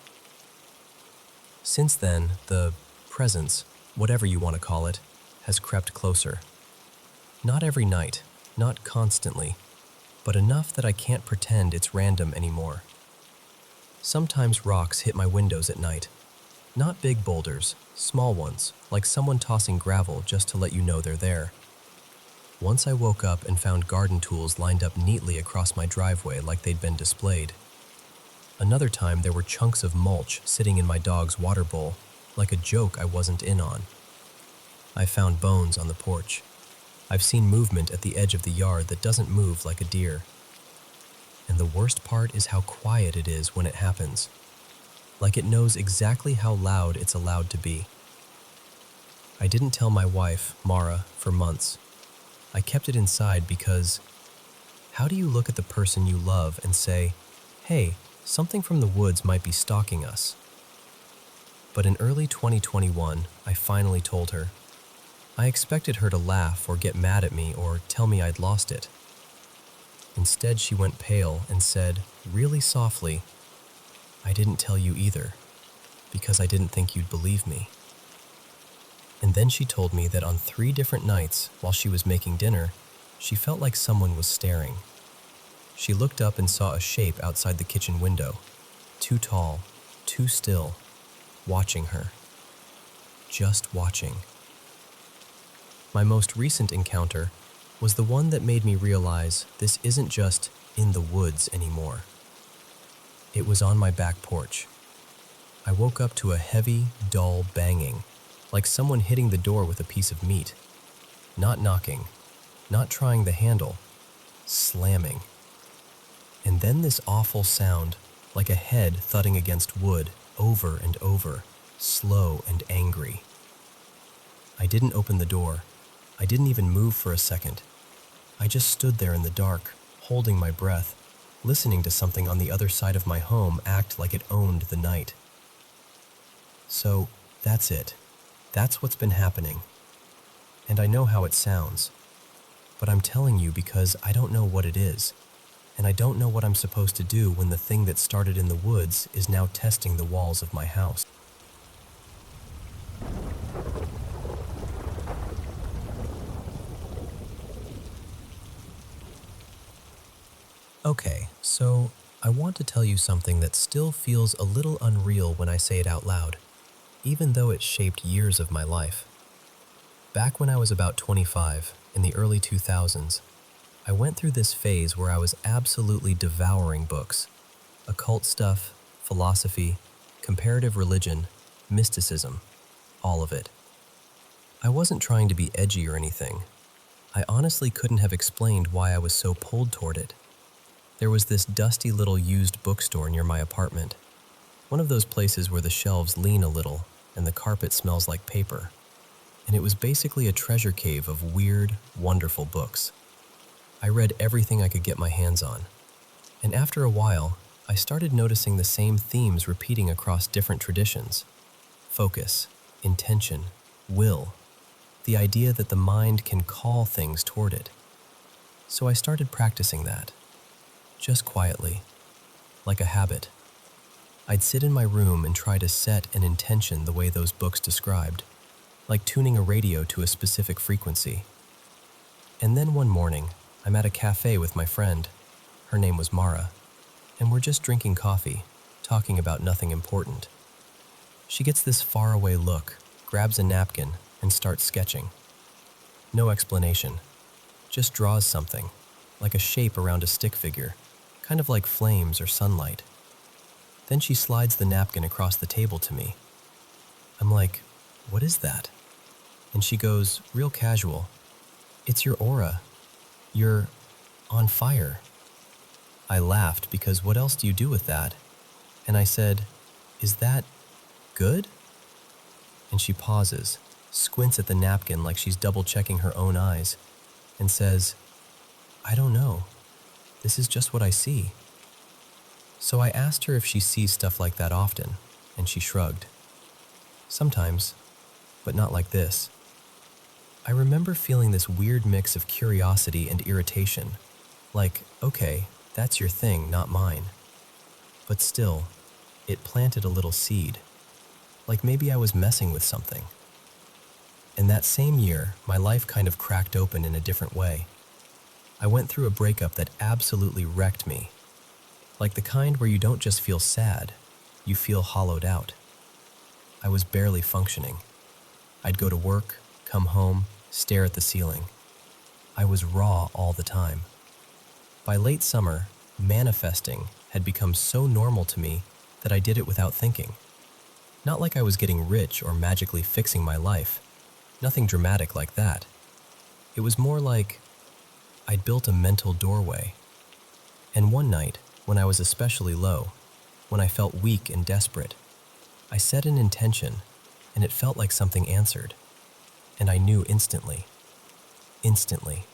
Since then, the presence, whatever you want to call it, has crept closer. Not every night, not constantly, but enough that I can't pretend it's random anymore. Sometimes rocks hit my windows at night. Not big boulders, small ones, like someone tossing gravel just to let you know they're there. Once I woke up and found garden tools lined up neatly across my driveway like they'd been displayed. Another time there were chunks of mulch sitting in my dog's water bowl, like a joke I wasn't in on. I found bones on the porch. I've seen movement at the edge of the yard that doesn't move like a deer. And the worst part is how quiet it is when it happens. Like it knows exactly how loud it's allowed to be. I didn't tell my wife, Mara, for months. I kept it inside because how do you look at the person you love and say, "Hey, something from the woods might be stalking us"? But in early 2021, I finally told her. I expected her to laugh or get mad at me or tell me I'd lost it. Instead, she went pale and said, really softly, "I didn't tell you either, because I didn't think you'd believe me." And then she told me that on 3 different nights, while she was making dinner, she felt like someone was staring. She looked up and saw a shape outside the kitchen window, too tall, too still, watching her. Just watching. My most recent encounter was the one that made me realize this isn't just in the woods anymore. It was on my back porch. I woke up to a heavy, dull banging, like someone hitting the door with a piece of meat. Not knocking, not trying the handle, slamming. And then this awful sound, like a head thudding against wood, over and over, slow and angry. I didn't open the door. I didn't even move for a second. I just stood there in the dark, holding my breath, listening to something on the other side of my home act like it owned the night. So, that's it. That's what's been happening. And I know how it sounds. But I'm telling you because I don't know what it is. And I don't know what I'm supposed to do when the thing that started in the woods is now testing the walls of my house. Okay, so I want to tell you something that still feels a little unreal when I say it out loud, even though it shaped years of my life. Back when I was about 25, in the early 2000s, I went through this phase where I was absolutely devouring books. Occult stuff, philosophy, comparative religion, mysticism, all of it. I wasn't trying to be edgy or anything. I honestly couldn't have explained why I was so pulled toward it. There was this dusty little used bookstore near my apartment. One of those places where the shelves lean a little and the carpet smells like paper. And it was basically a treasure cave of weird, wonderful books. I read everything I could get my hands on. And after a while, I started noticing the same themes repeating across different traditions. Focus, intention, will. The idea that the mind can call things toward it. So I started practicing that. Just quietly, like a habit. I'd sit in my room and try to set an intention the way those books described, like tuning a radio to a specific frequency. And then one morning, I'm at a cafe with my friend. Her name was Mara, and we're just drinking coffee, talking about nothing important. She gets this faraway look, grabs a napkin, and starts sketching. No explanation, just draws something, like a shape around a stick figure, kind of like flames or sunlight. Then she slides the napkin across the table to me. I'm like, "What is that?" And she goes, real casual, "It's your aura. You're on fire." I laughed because what else do you do with that? And I said, "Is that good?" And she pauses, squints at the napkin like she's double-checking her own eyes, and says, "I don't know. This is just what I see." So I asked her if she sees stuff like that often, and she shrugged. Sometimes, but not like this. I remember feeling this weird mix of curiosity and irritation, like, okay, that's your thing, not mine. But still, it planted a little seed, like maybe I was messing with something. And that same year, my life kind of cracked open in a different way. I went through a breakup that absolutely wrecked me. Like the kind where you don't just feel sad, you feel hollowed out. I was barely functioning. I'd go to work, come home, stare at the ceiling. I was raw all the time. By late summer, manifesting had become so normal to me that I did it without thinking. Not like I was getting rich or magically fixing my life. Nothing dramatic like that. It was more like I'd built a mental doorway. And one night, when I was especially low, when I felt weak and desperate, I set an intention, and it felt like something answered. And I knew instantly. Instantly.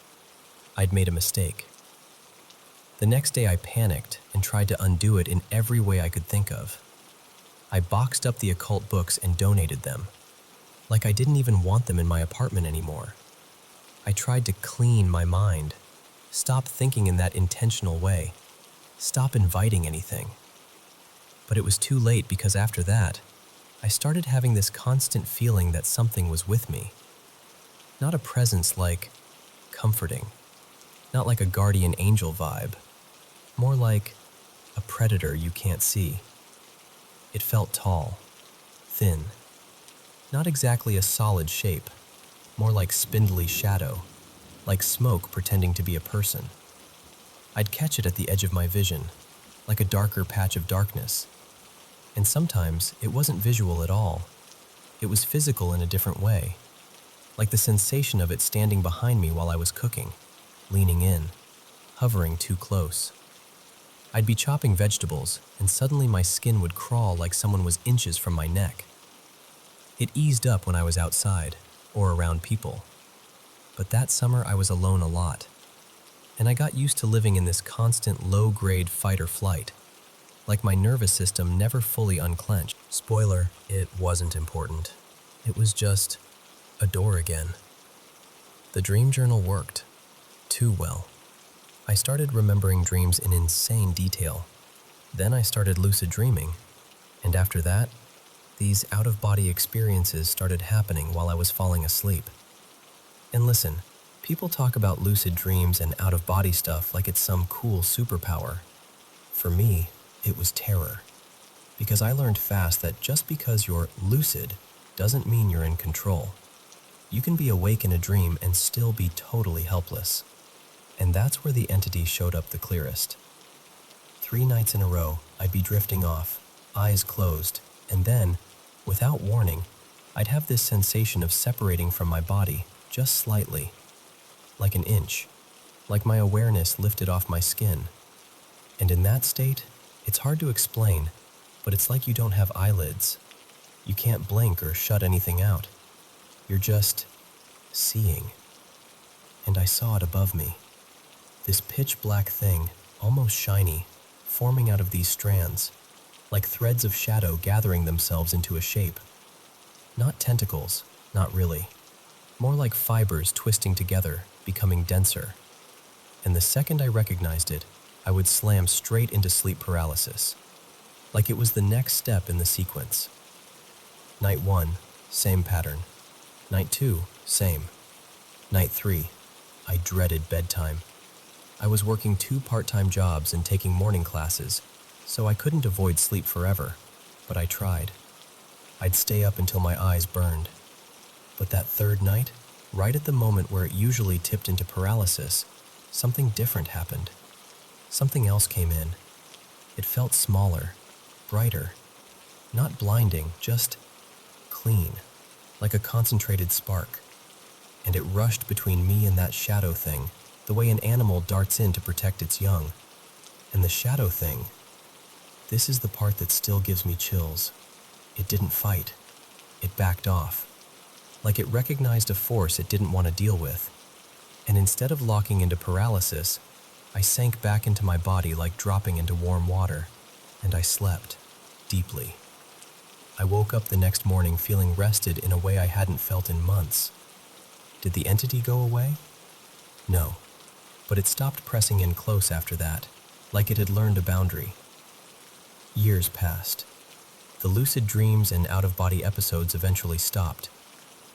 I'd made a mistake. The next day I panicked and tried to undo it in every way I could think of. I boxed up the occult books and donated them, like I didn't even want them in my apartment anymore. I tried to clean my mind, stop thinking in that intentional way, stop inviting anything. But it was too late because after that, I started having this constant feeling that something was with me. Not a presence like comforting, not like a guardian angel vibe, more like a predator you can't see. It felt tall, thin, not exactly a solid shape, more like spindly shadow, like smoke pretending to be a person. I'd catch it at the edge of my vision, like a darker patch of darkness. And sometimes it wasn't visual at all. It was physical in a different way, like the sensation of it standing behind me while I was cooking, leaning in, hovering too close. I'd be chopping vegetables, and suddenly my skin would crawl like someone was inches from my neck. It eased up when I was outside, or around people. But that summer I was alone a lot, and I got used to living in this constant low-grade fight or flight, like my nervous system never fully unclenched. Spoiler, it wasn't important. It was just a door again. The dream journal worked too well. I started remembering dreams in insane detail. Then I started lucid dreaming, and after that, these out-of-body experiences started happening while I was falling asleep. And listen, people talk about lucid dreams and out-of-body stuff like it's some cool superpower. For me, it was terror. Because I learned fast that just because you're lucid doesn't mean you're in control. You can be awake in a dream and still be totally helpless. And that's where the entity showed up the clearest. 3 nights in a row, I'd be drifting off, eyes closed, and then, without warning, I'd have this sensation of separating from my body, just slightly, like an inch, like my awareness lifted off my skin. And in that state, it's hard to explain, but it's like you don't have eyelids. You can't blink or shut anything out. You're just seeing. And I saw it above me. This pitch-black thing, almost shiny, forming out of these strands, like threads of shadow gathering themselves into a shape. Not tentacles, not really. More like fibers twisting together, becoming denser. And the second I recognized it, I would slam straight into sleep paralysis, like it was the next step in the sequence. Night 1, same pattern. Night 2, same. Night 3, I dreaded bedtime. I was working 2 part-time jobs and taking morning classes, so I couldn't avoid sleep forever, but I tried. I'd stay up until my eyes burned. But that 3rd night, right at the moment where it usually tipped into paralysis, something different happened. Something else came in. It felt smaller, brighter, not blinding, just clean, like a concentrated spark. And it rushed between me and that shadow thing, the way an animal darts in to protect its young. And the shadow thing, this is the part that still gives me chills. It didn't fight. It backed off. Like it recognized a force it didn't want to deal with. And instead of locking into paralysis, I sank back into my body like dropping into warm water, and I slept deeply. I woke up the next morning feeling rested in a way I hadn't felt in months. Did the entity go away? No. But it stopped pressing in close after that, like it had learned a boundary. Years passed. The lucid dreams and out-of-body episodes eventually stopped.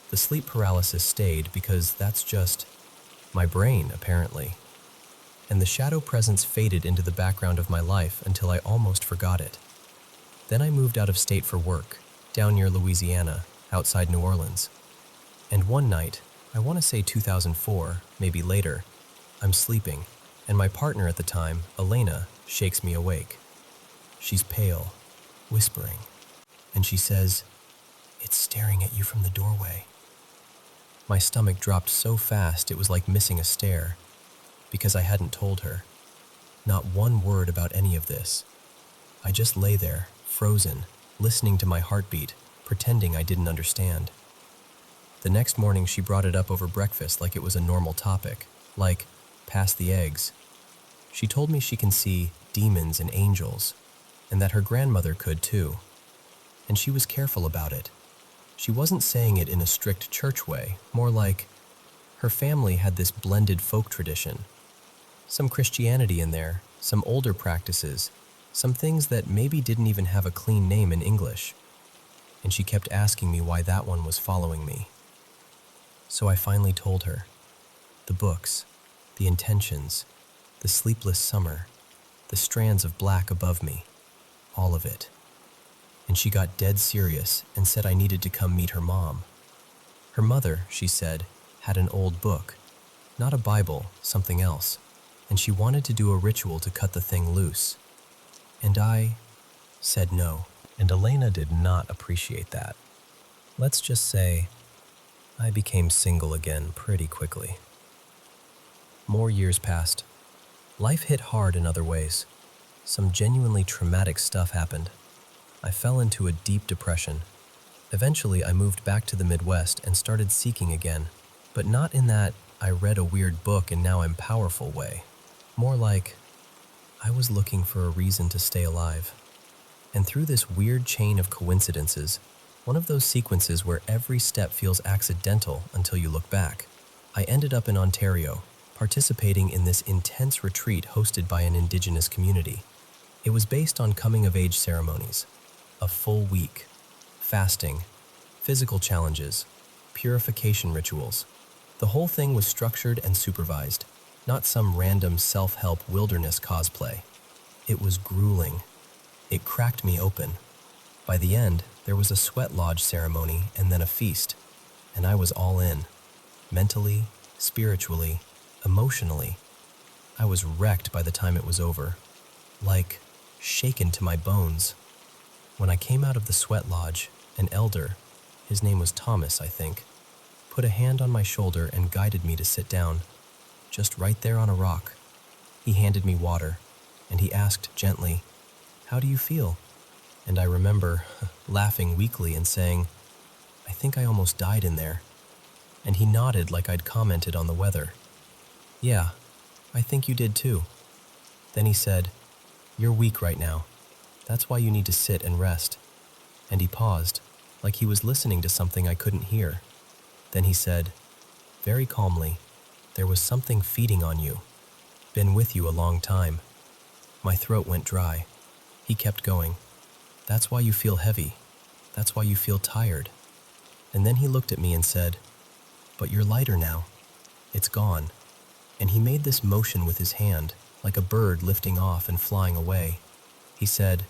The sleep paralysis stayed because that's just my brain, apparently. and the shadow presence faded into the background of my life until I almost forgot it. Then I moved out of state for work, down near Louisiana, outside New Orleans. And one night, I want to say 2004, maybe later, I'm sleeping, and my partner at the time, Elena, shakes me awake. She's pale, whispering, and she says, "It's staring at you from the doorway." My stomach dropped so fast it was like missing a stair, because I hadn't told her. Not one word about any of this. I just lay there, frozen, listening to my heartbeat, pretending I didn't understand. The next morning she brought it up over breakfast like it was a normal topic, like, pass the eggs. She told me she can see demons and angels, and that her grandmother could too. And she was careful about it. She wasn't saying it in a strict church way, more like her family had this blended folk tradition. Some Christianity in there, some older practices, some things that maybe didn't even have a clean name in English. And she kept asking me why that one was following me. So I finally told her. The books, the intentions, the sleepless summer, the strands of black above me, all of it. And she got dead serious and said I needed to come meet her mom. Her mother, she said, had an old book, not a Bible, something else, and she wanted to do a ritual to cut the thing loose. And I said no, and Elena did not appreciate that. Let's just say I became single again pretty quickly. More years passed. Life hit hard in other ways. Some genuinely traumatic stuff happened. I fell into a deep depression. Eventually, I moved back to the Midwest and started seeking again, but not in that I read a weird book and now I'm powerful way. More like I was looking for a reason to stay alive. And through this weird chain of coincidences, one of those sequences where every step feels accidental until you look back, I ended up in Ontario, participating in this intense retreat hosted by an Indigenous community. It was based on coming-of-age ceremonies. A full week, fasting, physical challenges, purification rituals. The whole thing was structured and supervised, not some random self-help wilderness cosplay. It was grueling. It cracked me open. By the end, there was a sweat lodge ceremony and then a feast, and I was all in. Mentally, spiritually, emotionally. I was wrecked by the time it was over, like shaken to my bones. When I came out of the sweat lodge, an elder, his name was Thomas, I think, put a hand on my shoulder and guided me to sit down, just right there on a rock. He handed me water, and he asked gently, "How do you feel?" And I remember laughing weakly and saying, "I think I almost died in there." And he nodded like I'd commented on the weather. "Yeah, I think you did too." Then he said, "You're weak right now. That's why you need to sit and rest." And he paused, like he was listening to something I couldn't hear. Then he said, very calmly, "There was something feeding on you. Been with you a long time." My throat went dry. He kept going. "That's why you feel heavy. That's why you feel tired." And then he looked at me and said, "But you're lighter now. It's gone." And he made this motion with his hand, like a bird lifting off and flying away. He said,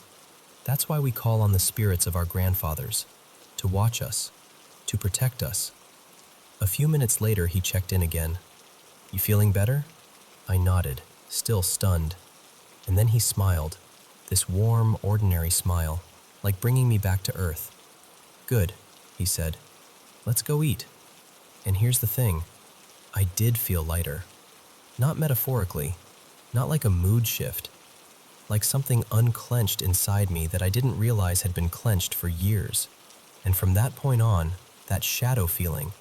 "That's why we call on the spirits of our grandfathers, to watch us, to protect us." A few minutes later, he checked in again. "You feeling better?" I nodded, still stunned. And then he smiled, this warm, ordinary smile, like bringing me back to earth. "Good," he said. "Let's go eat." And here's the thing. I did feel lighter. Not metaphorically, not like a mood shift, like something unclenched inside me that I didn't realize had been clenched for years. And from that point on, that shadow feeling,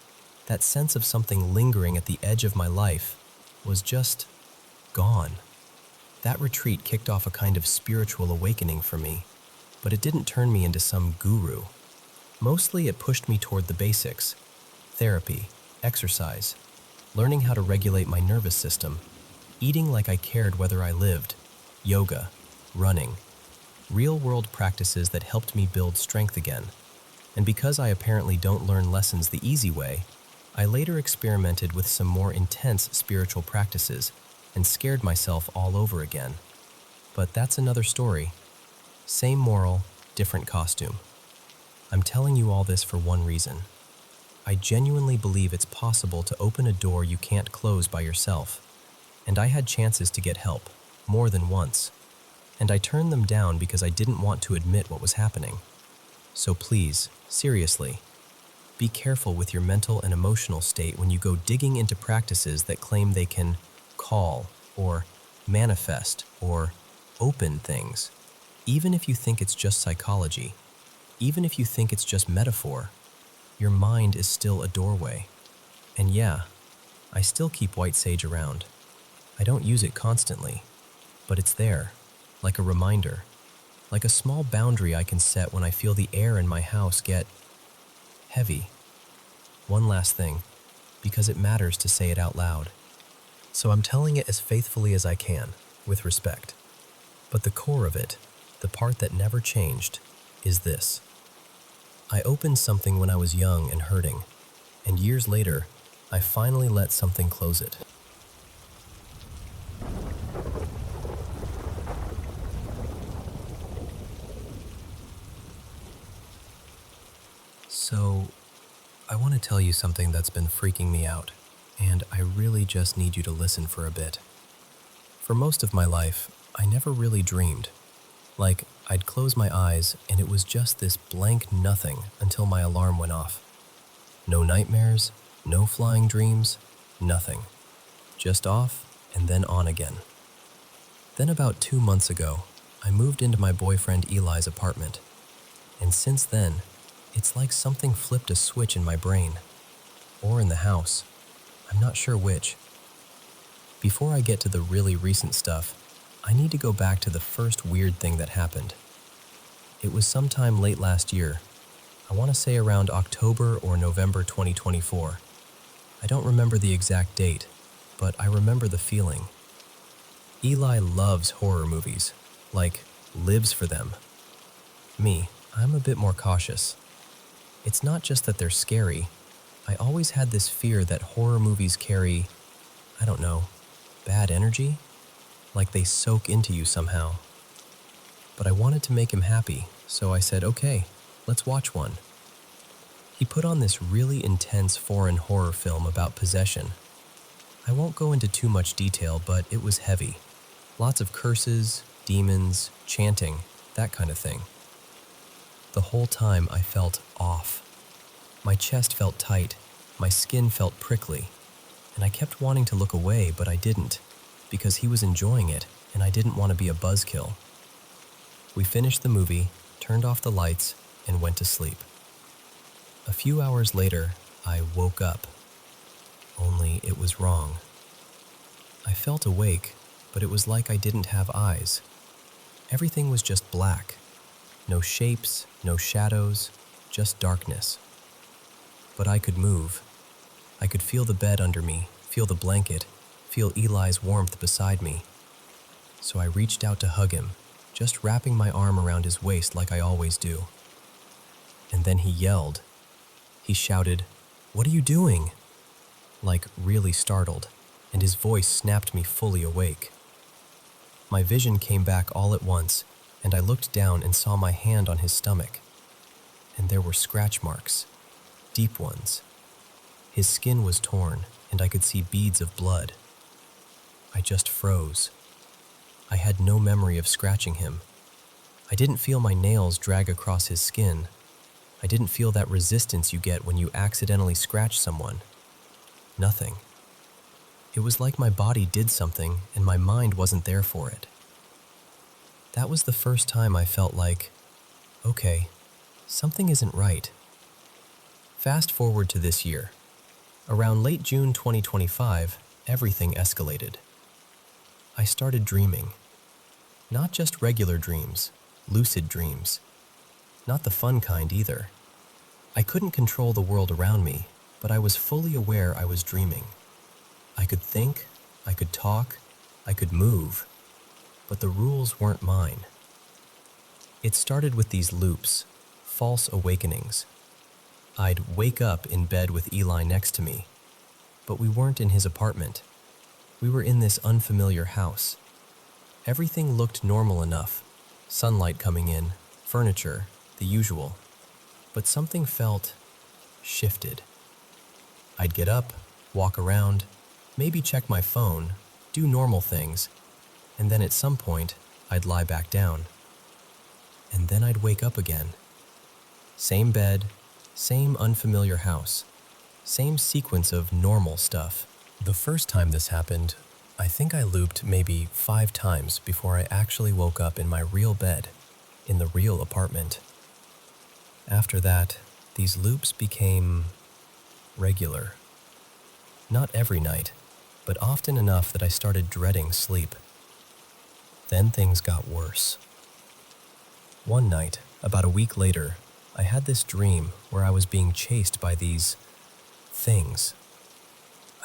that sense of something lingering at the edge of my life, was just gone. That retreat kicked off a kind of spiritual awakening for me, but it didn't turn me into some guru. Mostly it pushed me toward the basics: therapy, exercise, learning how to regulate my nervous system, eating like I cared whether I lived, yoga, running, real-world practices that helped me build strength again. And because I apparently don't learn lessons the easy way, I later experimented with some more intense spiritual practices and scared myself all over again. But that's another story. Same moral, different costume. I'm telling you all this for one reason. I genuinely believe it's possible to open a door you can't close by yourself. And I had chances to get help, more than once. And I turned them down because I didn't want to admit what was happening. So please, seriously, be careful with your mental and emotional state when you go digging into practices that claim they can call or manifest or open things. Even if you think it's just psychology, even if you think it's just metaphor, your mind is still a doorway. And yeah, I still keep white sage around. I don't use it constantly, but it's there, like a reminder, like a small boundary I can set when I feel the air in my house get heavy. One last thing, because it matters to say it out loud. So I'm telling it as faithfully as I can, with respect. But the core of it, the part that never changed, is this. I opened something when I was young and hurting, and years later, I finally let something close it. So, I want to tell you something that's been freaking me out, and I really just need you to listen for a bit. For most of my life, I never really dreamed. Like, I'd close my eyes and it was just this blank nothing until my alarm went off. No nightmares, no flying dreams, nothing. Just off and then on again. Then about 2 months ago, I moved into my boyfriend Eli's apartment. And since then, it's like something flipped a switch in my brain. Or in the house. I'm not sure which. Before I get to the really recent stuff, I need to go back to the first weird thing that happened. It was sometime late last year. I want to say around October or November 2024. I don't remember the exact date, but I remember the feeling. Eli loves horror movies, like lives for them. Me, I'm a bit more cautious. It's not just that they're scary. I always had this fear that horror movies carry, I don't know, bad energy? Like they soak into you somehow. But I wanted to make him happy, so I said, okay, let's watch one. He put on this really intense foreign horror film about possession. I won't go into too much detail, but it was heavy. Lots of curses, demons, chanting, that kind of thing. The whole time I felt off. My chest felt tight, my skin felt prickly, and I kept wanting to look away, but I didn't, because he was enjoying it, and I didn't want to be a buzzkill. We finished the movie, turned off the lights, and went to sleep. A few hours later, I woke up. Only it was wrong. I felt awake, but it was like I didn't have eyes. Everything was just black. No shapes, no shadows, just darkness. But I could move. I could feel the bed under me, feel the blanket, feel Eli's warmth beside me. So I reached out to hug him, just wrapping my arm around his waist like I always do. And then he yelled. He shouted, "What are you doing?" Like really startled, and his voice snapped me fully awake. My vision came back all at once, and I looked down and saw my hand on his stomach. And there were scratch marks, deep ones. His skin was torn, and I could see beads of blood. I just froze. I had no memory of scratching him. I didn't feel my nails drag across his skin. I didn't feel that resistance you get when you accidentally scratch someone. Nothing. It was like my body did something and my mind wasn't there for it. That was the first time I felt like, okay, something isn't right. Fast forward to this year. Around late June 2025, everything escalated. I started dreaming. Not just regular dreams, lucid dreams. Not the fun kind either. I couldn't control the world around me, but I was fully aware I was dreaming. I could think, I could talk, I could move, but the rules weren't mine. It started with these loops, false awakenings. I'd wake up in bed with Eli next to me, but we weren't in his apartment. We were in this unfamiliar house. Everything looked normal enough. Sunlight coming in, furniture, the usual. But something felt shifted. I'd get up, walk around, maybe check my phone, do normal things, and then at some point, I'd lie back down. And then I'd wake up again. Same bed, same unfamiliar house, same sequence of normal stuff. The first time this happened, I think I looped maybe 5 times before I actually woke up in my real bed, in the real apartment. After that, these loops became regular. Not every night, but often enough that I started dreading sleep. Then things got worse. One night, about a week later, I had this dream where I was being chased by these things.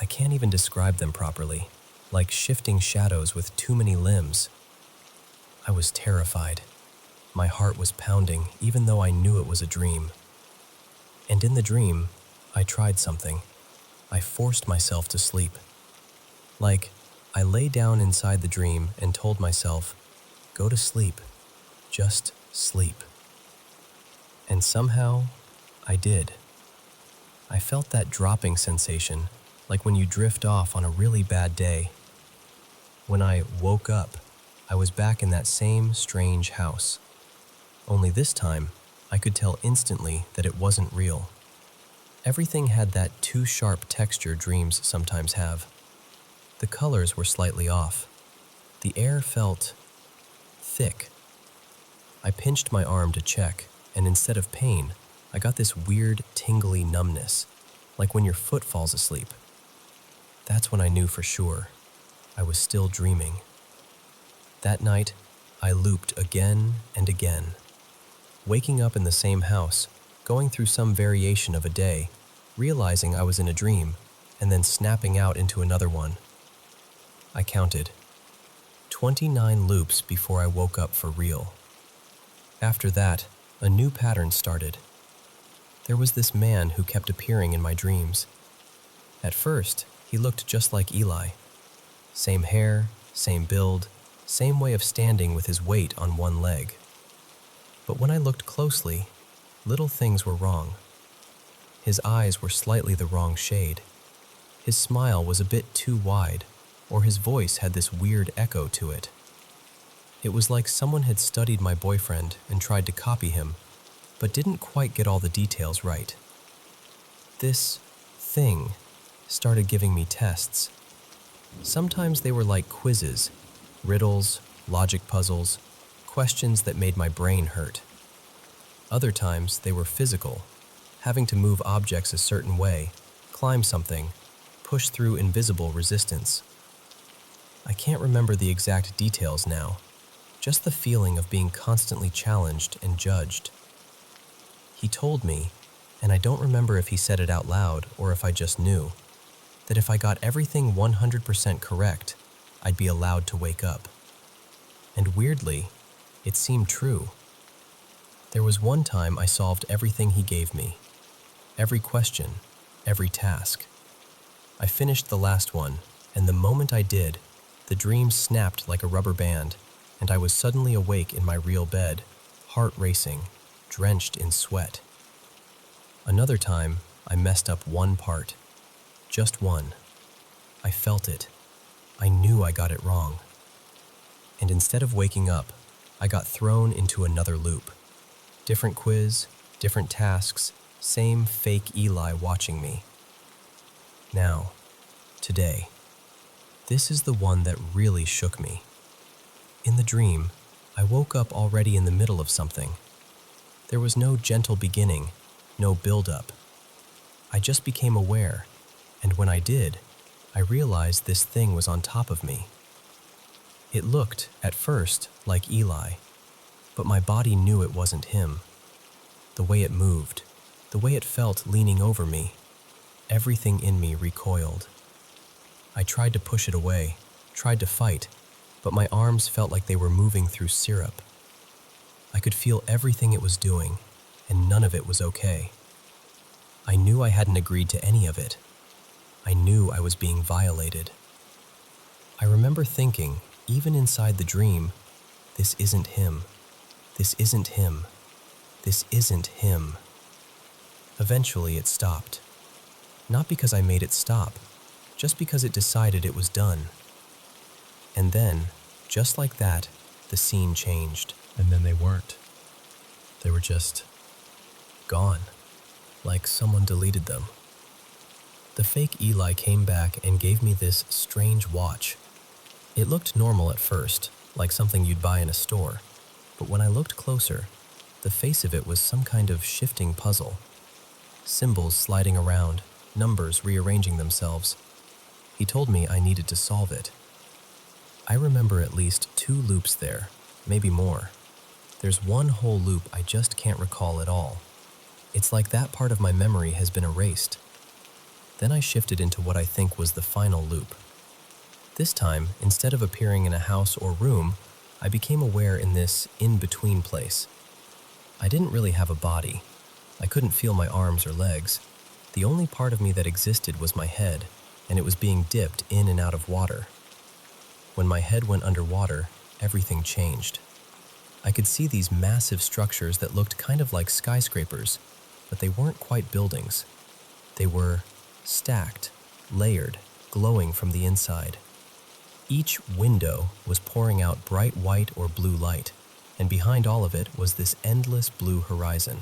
I can't even describe them properly, like shifting shadows with too many limbs. I was terrified. My heart was pounding even though I knew it was a dream. And in the dream, I tried something. I forced myself to sleep. Like, I lay down inside the dream and told myself, go to sleep, just sleep. And somehow, I did. I felt that dropping sensation, like when you drift off on a really bad day. When I woke up, I was back in that same strange house. Only this time, I could tell instantly that it wasn't real. Everything had that too sharp texture dreams sometimes have. The colors were slightly off. The air felt thick. I pinched my arm to check, and instead of pain, I got this weird, tingly numbness, like when your foot falls asleep. That's when I knew for sure. I was still dreaming. That night, I looped again and again. Waking up in the same house, going through some variation of a day, realizing I was in a dream, and then snapping out into another one. I counted 29 loops before I woke up for real. After that, a new pattern started. There was this man who kept appearing in my dreams. At first, he looked just like Eli. Same hair, same build, same way of standing with his weight on one leg. But when I looked closely, little things were wrong. His eyes were slightly the wrong shade. His smile was a bit too wide, or his voice had this weird echo to it. It was like someone had studied my boyfriend and tried to copy him, but didn't quite get all the details right. This thing started giving me tests. Sometimes they were like quizzes, riddles, logic puzzles, questions that made my brain hurt. Other times they were physical, having to move objects a certain way, climb something, push through invisible resistance. I can't remember the exact details now, just the feeling of being constantly challenged and judged. He told me, and I don't remember if he said it out loud or if I just knew, that if I got everything 100% correct, I'd be allowed to wake up. And weirdly, it seemed true. There was one time I solved everything he gave me. Every question, every task. I finished the last one, and the moment I did, the dream snapped like a rubber band, and I was suddenly awake in my real bed, heart racing, drenched in sweat. Another time, I messed up one part. Just one. I felt it. I knew I got it wrong. And instead of waking up, I got thrown into another loop. Different quiz, different tasks, same fake Eli watching me. Now, today, this is the one that really shook me. In the dream, I woke up already in the middle of something. There was no gentle beginning, no build-up. I just became aware, and when I did, I realized this thing was on top of me. It looked, at first, like Eli, but my body knew it wasn't him. The way it moved, the way it felt leaning over me, everything in me recoiled. I tried to push it away, tried to fight, but my arms felt like they were moving through syrup. I could feel everything it was doing, and none of it was okay. I knew I hadn't agreed to any of it. I knew I was being violated. I remember thinking, even inside the dream, this isn't him. This isn't him. This isn't him. Eventually it stopped. Not because I made it stop, just because it decided it was done. And then, just like that, the scene changed. And then they weren't. They were just gone, like someone deleted them. The fake Eli came back and gave me this strange watch. It looked normal at first, like something you'd buy in a store, but when I looked closer, the face of it was some kind of shifting puzzle. Symbols sliding around, numbers rearranging themselves. He told me I needed to solve it. I remember at least 2 loops there, maybe more. There's one whole loop I just can't recall at all. It's like that part of my memory has been erased. Then I shifted into what I think was the final loop. This time, instead of appearing in a house or room, I became aware in this in-between place. I didn't really have a body. I couldn't feel my arms or legs. The only part of me that existed was my head, and it was being dipped in and out of water. When my head went underwater, everything changed. I could see these massive structures that looked kind of like skyscrapers, but they weren't quite buildings. They were stacked, layered, glowing from the inside. Each window was pouring out bright white or blue light, and behind all of it was this endless blue horizon.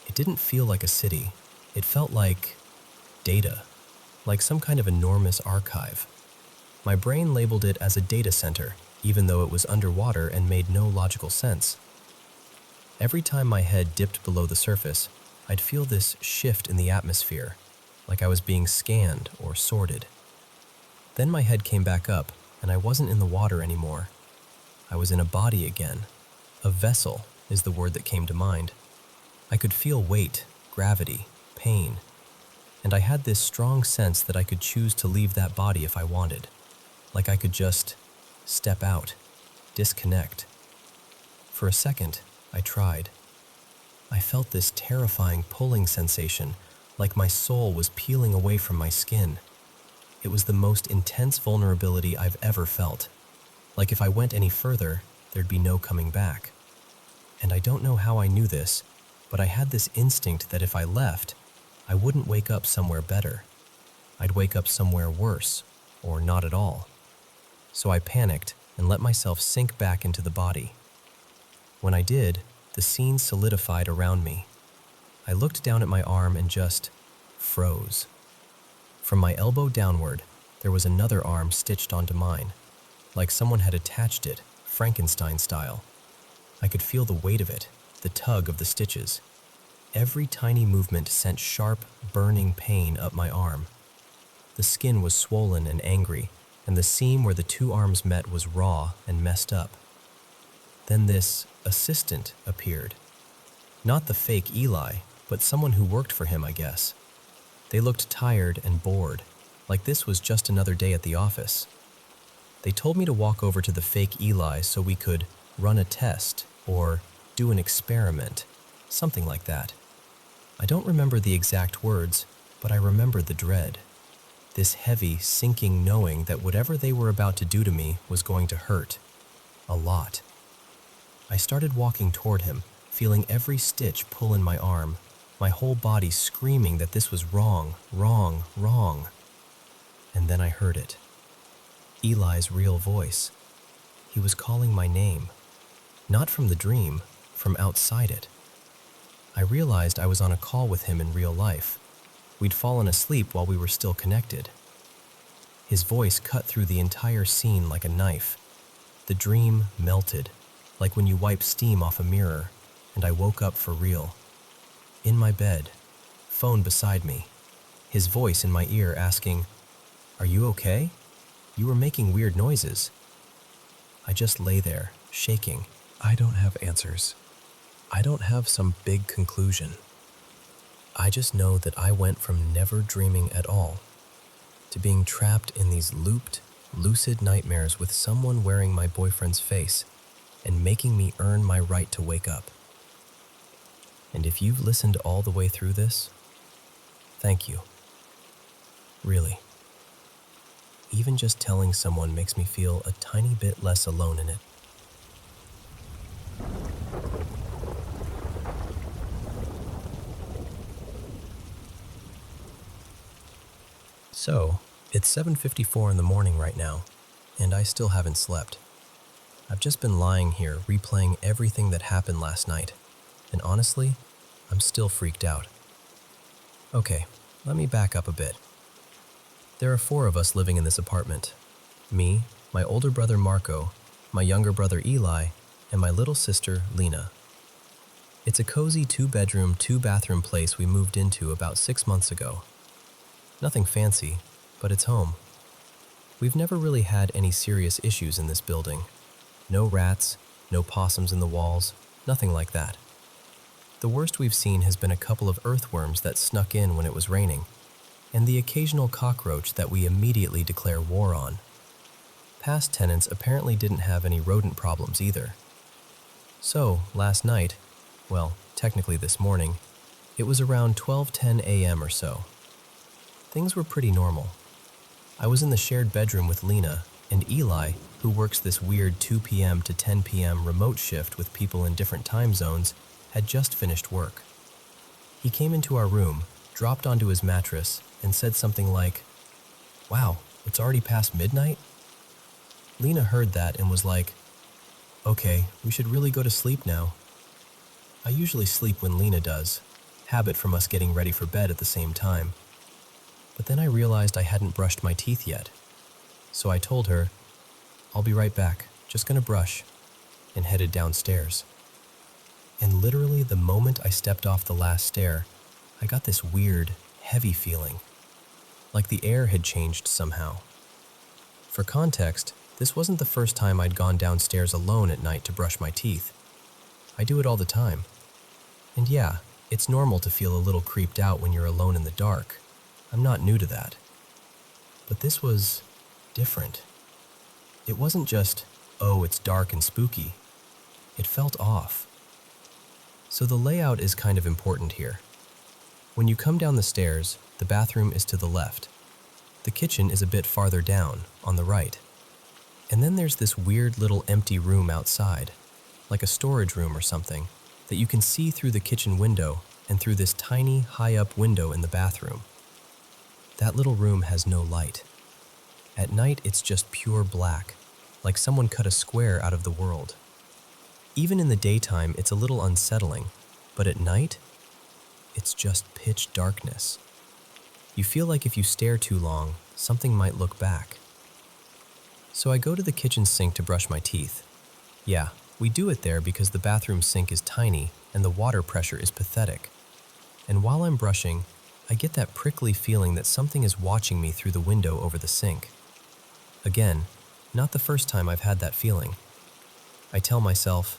It didn't feel like a city. It felt like data, like some kind of enormous archive. My brain labeled it as a data center, even though it was underwater and made no logical sense. Every time my head dipped below the surface, I'd feel this shift in the atmosphere, like I was being scanned or sorted. Then my head came back up, and I wasn't in the water anymore. I was in a body again. A vessel is the word that came to mind. I could feel weight, gravity, pain, and I had this strong sense that I could choose to leave that body if I wanted. Like I could just step out, disconnect. For a second, I tried. I felt this terrifying pulling sensation, like my soul was peeling away from my skin. It was the most intense vulnerability I've ever felt. Like if I went any further, there'd be no coming back. And I don't know how I knew this, but I had this instinct that if I left, I wouldn't wake up somewhere better. I'd wake up somewhere worse, or not at all. So I panicked and let myself sink back into the body. When I did, the scene solidified around me. I looked down at my arm and just froze. From my elbow downward, there was another arm stitched onto mine, like someone had attached it, Frankenstein style. I could feel the weight of it, the tug of the stitches. Every tiny movement sent sharp, burning pain up my arm. The skin was swollen and angry, and the seam where the 2 arms met was raw and messed up. Then this assistant appeared. Not the fake Eli, but someone who worked for him, I guess. They looked tired and bored, like this was just another day at the office. They told me to walk over to the fake Eli so we could run a test or do an experiment, something like that. I don't remember the exact words, but I remember the dread. This heavy, sinking knowing that whatever they were about to do to me was going to hurt. A lot. I started walking toward him, feeling every stitch pull in my arm, my whole body screaming that this was wrong, wrong, wrong. And then I heard it. Eli's real voice. He was calling my name. Not from the dream, from outside it. I realized I was on a call with him in real life. We'd fallen asleep while we were still connected. His voice cut through the entire scene like a knife. The dream melted, like when you wipe steam off a mirror, and I woke up for real. In my bed, phone beside me, his voice in my ear asking, "Are you okay? You were making weird noises." I just lay there, shaking. I don't have answers. I don't have some big conclusion. I just know that I went from never dreaming at all to being trapped in these looped, lucid nightmares with someone wearing my boyfriend's face and making me earn my right to wake up. And if you've listened all the way through this, thank you. Really. Even just telling someone makes me feel a tiny bit less alone in it. So, it's 7:54 in the morning right now, and I still haven't slept. I've just been lying here replaying everything that happened last night, and honestly, I'm still freaked out. Okay, let me back up a bit. There are 4 of us living in this apartment. Me, my older brother Marco, my younger brother Eli, and my little sister Lena. It's a cozy 2-bedroom, 2-bathroom place we moved into about 6 months ago. Nothing fancy, but it's home. We've never really had any serious issues in this building. No rats, no possums in the walls, nothing like that. The worst we've seen has been a couple of earthworms that snuck in when it was raining, and the occasional cockroach that we immediately declare war on. Past tenants apparently didn't have any rodent problems either. So, last night, well, technically this morning, it was around 12:10 a.m. or so. Things were pretty normal. I was in the shared bedroom with Lena, and Eli, who works this weird 2 p.m. to 10 p.m. remote shift with people in different time zones, had just finished work. He came into our room, dropped onto his mattress, and said something like, "Wow, it's already past midnight?" Lena heard that and was like, "Okay, we should really go to sleep now." I usually sleep when Lena does, habit from us getting ready for bed at the same time. But then I realized I hadn't brushed my teeth yet. So I told her, "I'll be right back, just gonna brush," and headed downstairs. And literally the moment I stepped off the last stair, I got this weird, heavy feeling, like the air had changed somehow. For context, this wasn't the first time I'd gone downstairs alone at night to brush my teeth. I do it all the time. And yeah, it's normal to feel a little creeped out when you're alone in the dark. I'm not new to that. But this was different. It wasn't just, oh, it's dark and spooky. It felt off. So the layout is kind of important here. When you come down the stairs, the bathroom is to the left. The kitchen is a bit farther down, on the right. And then there's this weird little empty room outside, like a storage room or something, that you can see through the kitchen window and through this tiny, high-up window in the bathroom. That little room has no light. At night, it's just pure black, like someone cut a square out of the world. Even in the daytime, it's a little unsettling, but at night, it's just pitch darkness. You feel like if you stare too long, something might look back. So I go to the kitchen sink to brush my teeth. Yeah, we do it there because the bathroom sink is tiny and the water pressure is pathetic. And while I'm brushing, I get that prickly feeling that something is watching me through the window over the sink. Again, not the first time I've had that feeling. I tell myself,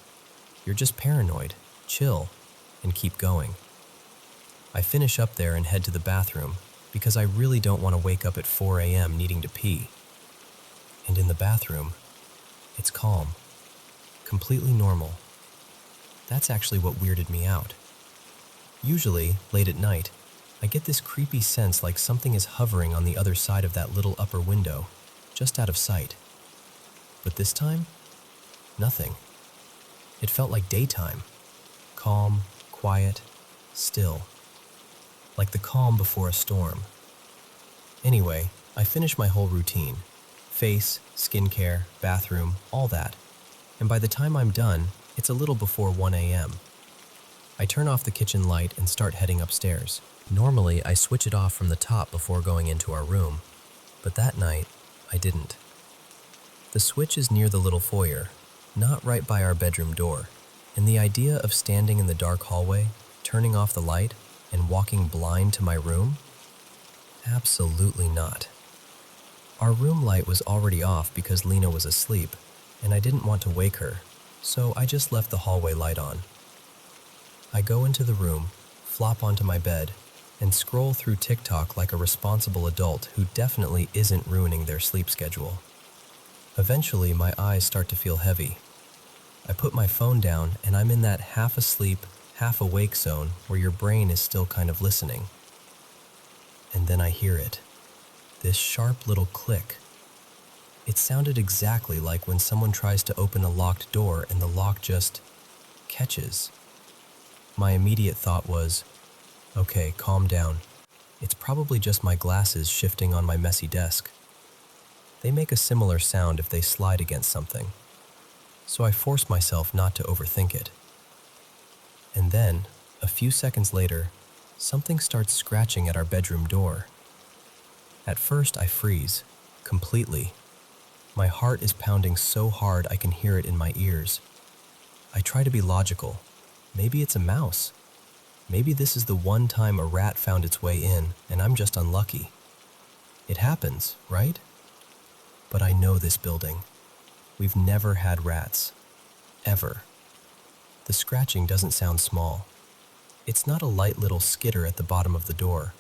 "You're just paranoid, chill," and keep going. I finish up there and head to the bathroom because I really don't want to wake up at 4 a.m. needing to pee. And in the bathroom, it's calm, completely normal. That's actually what weirded me out. Usually, late at night, I get this creepy sense like something is hovering on the other side of that little upper window, just out of sight. But this time, nothing. It felt like daytime, calm, quiet, still. Like the calm before a storm. Anyway, I finish my whole routine. Face, skincare, bathroom, all that. And by the time I'm done, it's a little before 1 a.m. I turn off the kitchen light and start heading upstairs. Normally, I switch it off from the top before going into our room, but that night, I didn't. The switch is near the little foyer, not right by our bedroom door, and the idea of standing in the dark hallway, turning off the light, and walking blind to my room? Absolutely not. Our room light was already off because Lena was asleep, and I didn't want to wake her, so I just left the hallway light on. I go into the room, flop onto my bed, and scroll through TikTok like a responsible adult who definitely isn't ruining their sleep schedule. Eventually, my eyes start to feel heavy. I put my phone down and I'm in that half-asleep, half-awake zone where your brain is still kind of listening. And then I hear it. This sharp little click, It sounded exactly like when someone tries to open a locked door and the lock just catches. My immediate thought was, okay, calm down. It's probably just my glasses shifting on my messy desk. They make a similar sound if they slide against something. So I forced myself not to overthink it. And then, a few seconds later, something starts scratching at our bedroom door. At first, I freeze, completely. My heart is pounding so hard I can hear it in my ears. I try to be logical. Maybe it's a mouse. Maybe this is the one time a rat found its way in, and I'm just unlucky. It happens, right? But I know this building. We've never had rats. Ever. The scratching doesn't sound small. It's not a light little skitter at the bottom of the door.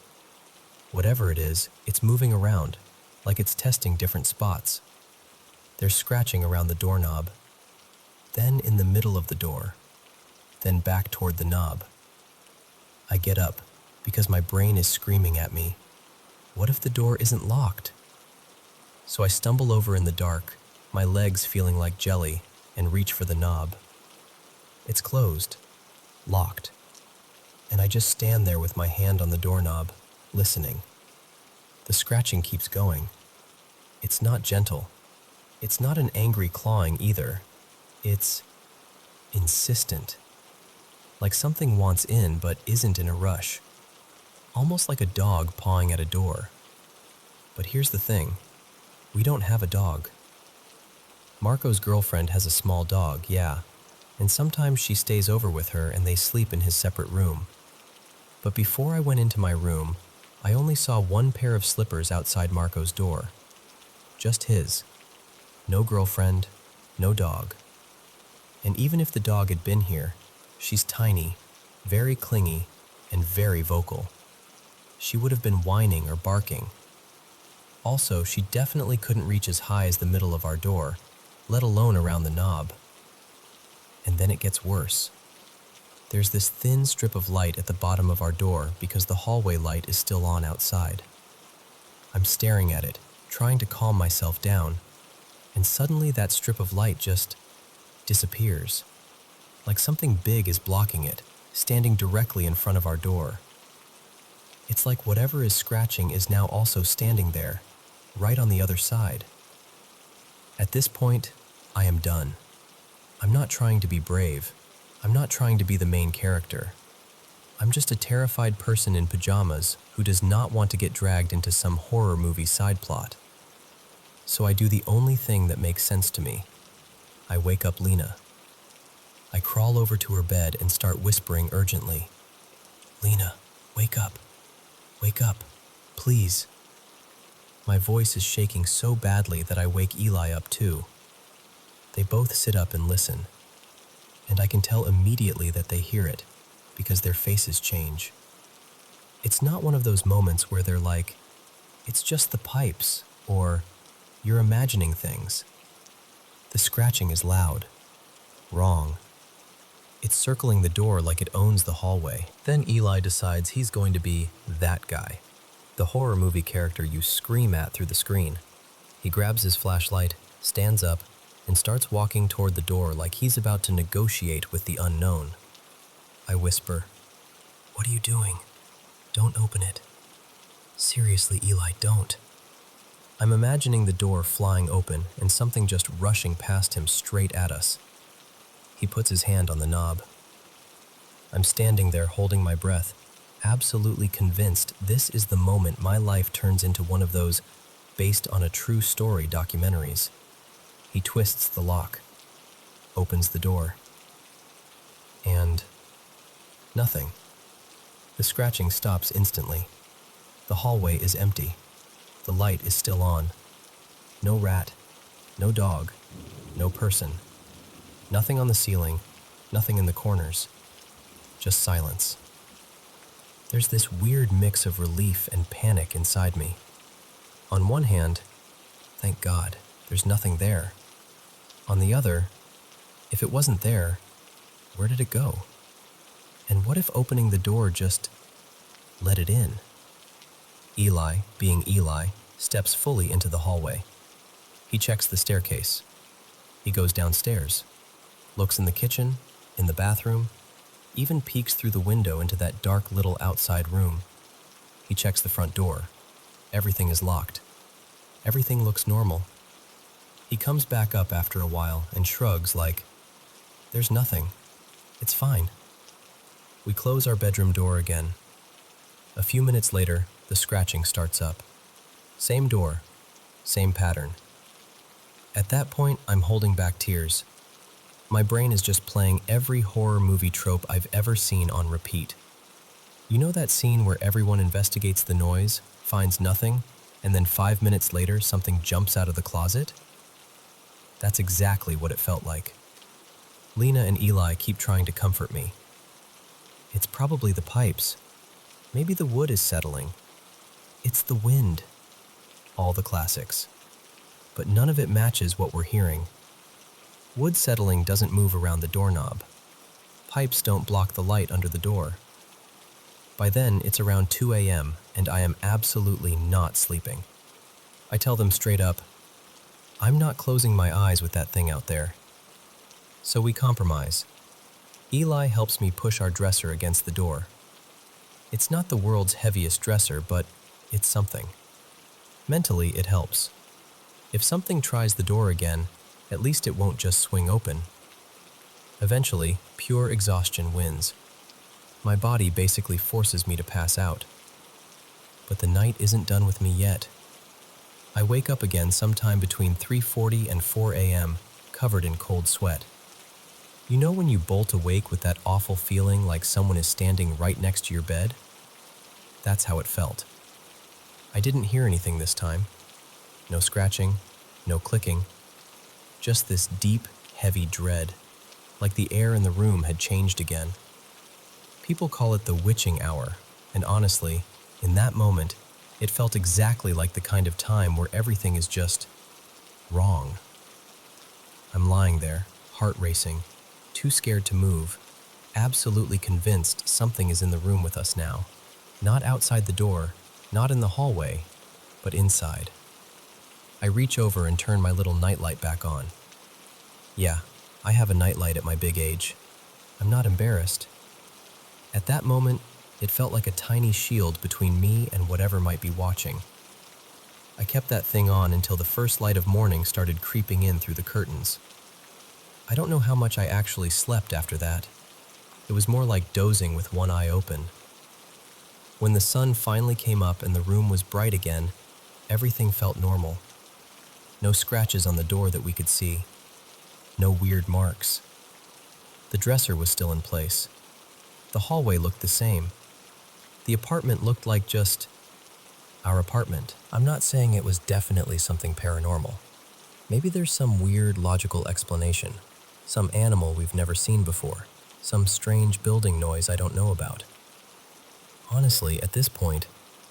Whatever it is, it's moving around, like it's testing different spots. There's scratching around the doorknob, then in the middle of the door, then back toward the knob. I get up, because my brain is screaming at me, what if the door isn't locked? So I stumble over in the dark, my legs feeling like jelly, and reach for the knob. It's closed, locked, and I just stand there with my hand on the doorknob, listening. The scratching keeps going. It's not gentle. It's not an angry clawing either. It's insistent. Like something wants in but isn't in a rush. Almost like a dog pawing at a door. But here's the thing. We don't have a dog. Marco's girlfriend has a small dog, yeah, and sometimes she stays over with her and they sleep in his separate room. But before I went into my room, I only saw one pair of slippers outside Marco's door. Just his. No girlfriend, no dog. And even if the dog had been here, she's tiny, very clingy, and very vocal. She would have been whining or barking. Also, she definitely couldn't reach as high as the middle of our door, let alone around the knob. And then it gets worse. There's this thin strip of light at the bottom of our door because the hallway light is still on outside. I'm staring at it, trying to calm myself down, and suddenly that strip of light just disappears. Like something big is blocking it, standing directly in front of our door. It's like whatever is scratching is now also standing there, right on the other side. At this point, I am done. I'm not trying to be brave. I'm not trying to be the main character. I'm just a terrified person in pajamas who does not want to get dragged into some horror movie side plot. So I do the only thing that makes sense to me. I wake up Lena. I crawl over to her bed and start whispering urgently. Lena, wake up. Wake up, please. My voice is shaking so badly that I wake Eli up too. They both sit up and listen, and I can tell immediately that they hear it because their faces change. It's not one of those moments where they're like, it's just the pipes, or you're imagining things. The scratching is loud, wrong. It's circling the door like it owns the hallway. Then Eli decides he's going to be that guy, the horror movie character you scream at through the screen. He grabs his flashlight, stands up, and starts walking toward the door like he's about to negotiate with the unknown. I whisper, "What are you doing? Don't open it. Seriously, Eli, don't." I'm imagining the door flying open and something just rushing past him straight at us. He puts his hand on the knob. I'm standing there holding my breath, absolutely convinced this is the moment my life turns into one of those based on a true story documentaries. He twists the lock, opens the door, and nothing. The scratching stops instantly. The hallway is empty. The light is still on. No rat, no dog, no person. Nothing on the ceiling, nothing in the corners. Just silence. There's this weird mix of relief and panic inside me. On one hand, thank God, there's nothing there. On the other, if it wasn't there, where did it go? And what if opening the door just let it in? Eli, being Eli, steps fully into the hallway. He checks the staircase. He goes downstairs, looks in the kitchen, in the bathroom, even peeks through the window into that dark little outside room. He checks the front door. Everything is locked. Everything looks normal. He comes back up after a while and shrugs like, "There's nothing. It's fine." We close our bedroom door again. A few minutes later, the scratching starts up. Same door, same pattern. At that point, I'm holding back tears. My brain is just playing every horror movie trope I've ever seen on repeat. You know that scene where everyone investigates the noise, finds nothing, and then 5 minutes later something jumps out of the closet? That's exactly what it felt like. Lena and Eli keep trying to comfort me. It's probably the pipes. Maybe the wood is settling. It's the wind. All the classics. But none of it matches what we're hearing. Wood settling doesn't move around the doorknob. Pipes don't block the light under the door. By then, it's around 2 a.m., and I am absolutely not sleeping. I tell them straight up, I'm not closing my eyes with that thing out there. So we compromise. Eli helps me push our dresser against the door. It's not the world's heaviest dresser, but it's something. Mentally, it helps. If something tries the door again, at least it won't just swing open. Eventually, pure exhaustion wins. My body basically forces me to pass out. But the night isn't done with me yet. I wake up again sometime between 3:40 and 4 a.m., covered in cold sweat. You know when you bolt awake with that awful feeling like someone is standing right next to your bed? That's how it felt. I didn't hear anything this time. No scratching, no clicking. Just this deep, heavy dread, like the air in the room had changed again. People call it the witching hour, and honestly, in that moment, it felt exactly like the kind of time where everything is just wrong. I'm lying there, heart racing, too scared to move, absolutely convinced something is in the room with us now. Not outside the door, not in the hallway, but inside. I reach over and turn my little nightlight back on. Yeah, I have a nightlight at my big age. I'm not embarrassed. At that moment, it felt like a tiny shield between me and whatever might be watching. I kept that thing on until the first light of morning started creeping in through the curtains. I don't know how much I actually slept after that. It was more like dozing with one eye open. When the sun finally came up and the room was bright again, everything felt normal. No scratches on the door that we could see. No weird marks. The dresser was still in place. The hallway looked the same. The apartment looked like just our apartment. I'm not saying it was definitely something paranormal. Maybe there's some weird logical explanation. Some animal we've never seen before. Some strange building noise I don't know about. Honestly, at this point,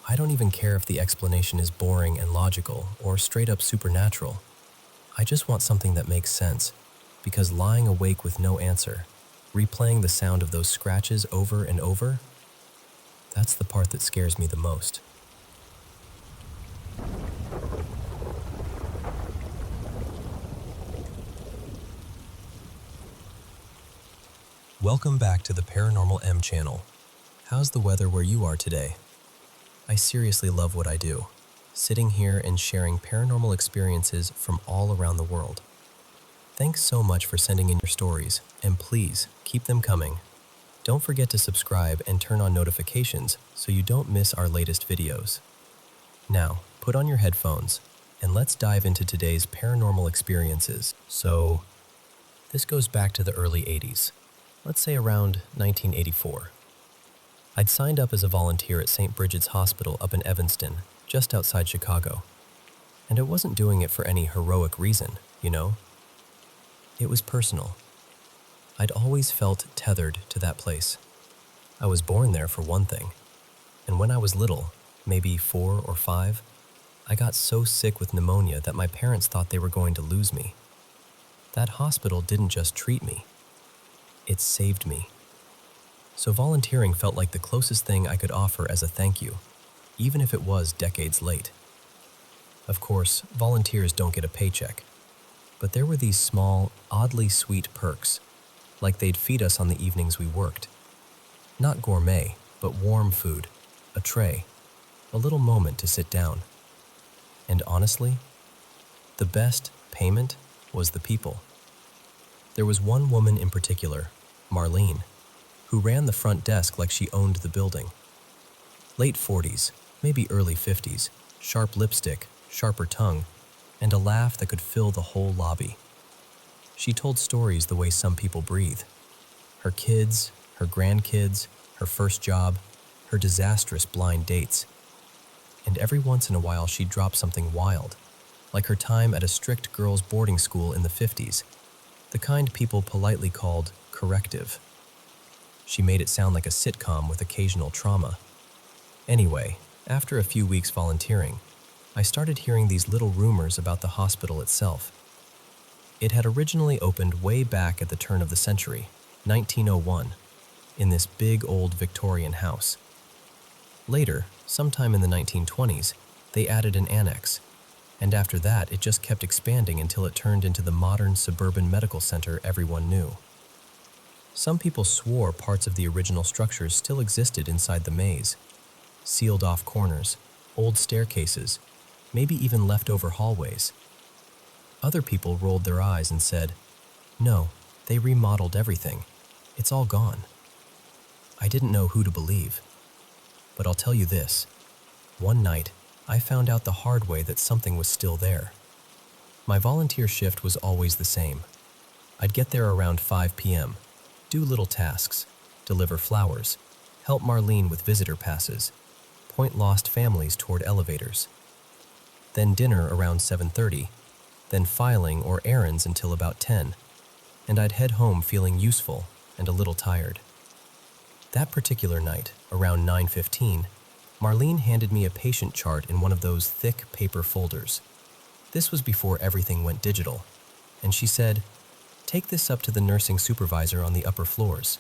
I don't even care if the explanation is boring and logical or straight up supernatural. I just want something that makes sense, because lying awake with no answer, replaying the sound of those scratches over and over, that's the part that scares me the most. Welcome back to the Paranormal M channel. How's the weather where you are today? I seriously love what I do, sitting here and sharing paranormal experiences from all around the world. Thanks so much for sending in your stories, and please keep them coming. Don't forget to subscribe and turn on notifications so you don't miss our latest videos. Now, put on your headphones, and let's dive into today's paranormal experiences. So, this goes back to the early 80s. Let's say around 1984. I'd signed up as a volunteer at St. Bridget's Hospital up in Evanston, just outside Chicago. And I wasn't doing it for any heroic reason, you know? It was personal. I'd always felt tethered to that place. I was born there for one thing. And when I was little, maybe 4 or 5, I got so sick with pneumonia that my parents thought they were going to lose me. That hospital didn't just treat me. It saved me. So volunteering felt like the closest thing I could offer as a thank you, even if it was decades late. Of course, volunteers don't get a paycheck, but there were these small, oddly sweet perks, like they'd feed us on the evenings we worked. Not gourmet, but warm food, a tray, a little moment to sit down. And honestly, the best payment was the people. There was one woman in particular, Marlene, who ran the front desk like she owned the building. Late 40s, maybe early 50s, sharp lipstick, sharper tongue, and a laugh that could fill the whole lobby. She told stories the way some people breathe. Her kids, her grandkids, her first job, her disastrous blind dates. And every once in a while she'd drop something wild, like her time at a strict girls' boarding school in the 50s, the kind people politely called corrective. She made it sound like a sitcom with occasional trauma. Anyway, after a few weeks volunteering, I started hearing these little rumors about the hospital itself. It had originally opened way back at the turn of the century, 1901, in this big old Victorian house. Later, sometime in the 1920s, they added an annex, and after that it just kept expanding until it turned into the modern suburban medical center everyone knew. Some people swore parts of the original structures still existed inside the maze. Sealed-off corners, old staircases, maybe even leftover hallways. Other people rolled their eyes and said, "No, they remodeled everything. It's all gone." I didn't know who to believe. But I'll tell you this. One night, I found out the hard way that something was still there. My volunteer shift was always the same. I'd get there around 5 p.m., do little tasks, deliver flowers, help Marlene with visitor passes, point lost families toward elevators. Then dinner around 7:30, then filing or errands until about 10, and I'd head home feeling useful and a little tired. That particular night, around 9:15, Marlene handed me a patient chart in one of those thick paper folders. This was before everything went digital, and she said, "Take this up to the nursing supervisor on the upper floors."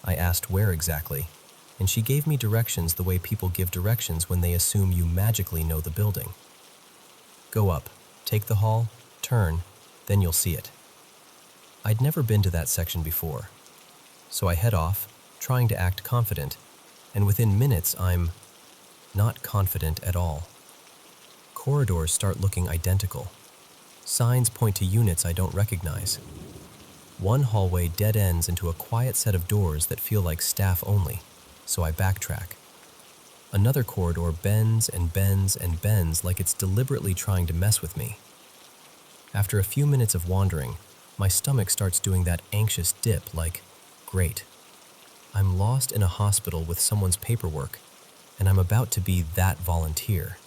I asked where exactly, and she gave me directions the way people give directions when they assume you magically know the building. "Go up, take the hall, turn, then you'll see it." I'd never been to that section before, so I head off, trying to act confident, and within minutes I'm not confident at all. Corridors start looking identical. Signs point to units I don't recognize. One hallway dead ends into a quiet set of doors that feel like staff only, so I backtrack. Another corridor bends and bends and bends like it's deliberately trying to mess with me. After a few minutes of wandering, my stomach starts doing that anxious dip like, great. I'm lost in a hospital with someone's paperwork, and I'm about to be that volunteer.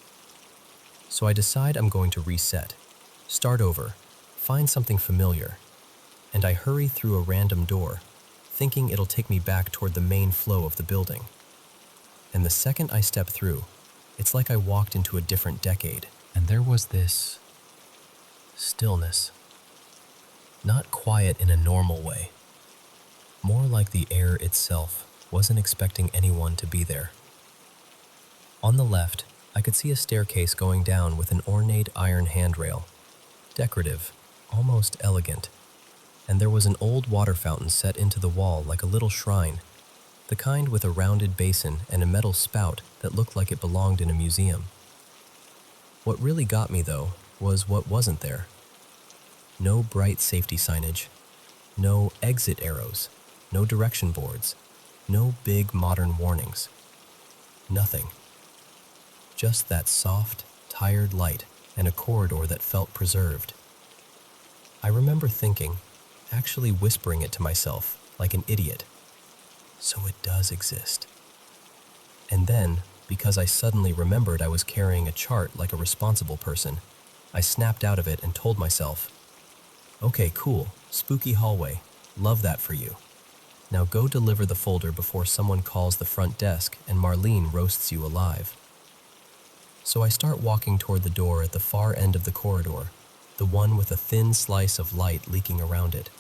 So I decide I'm going to reset, start over, find something familiar, and I hurry through a random door, thinking it'll take me back toward the main flow of the building. And the second I step through, it's like I walked into a different decade. And there was this stillness. Not quiet in a normal way. More like the air itself wasn't expecting anyone to be there. On the left, I could see a staircase going down with an ornate iron handrail. Decorative, almost elegant. And there was an old water fountain set into the wall like a little shrine, the kind with a rounded basin and a metal spout that looked like it belonged in a museum. What really got me, though, was what wasn't there. No bright safety signage, no exit arrows, no direction boards, no big modern warnings. Nothing. Just that soft, tired light and a corridor that felt preserved. I remember thinking, actually whispering it to myself like an idiot. So it does exist. And then, because I suddenly remembered I was carrying a chart like a responsible person, I snapped out of it and told myself, "Okay, cool, spooky hallway, love that for you. Now go deliver the folder before someone calls the front desk and Marlene roasts you alive." So I start walking toward the door at the far end of the corridor, the one with a thin slice of light leaking around it.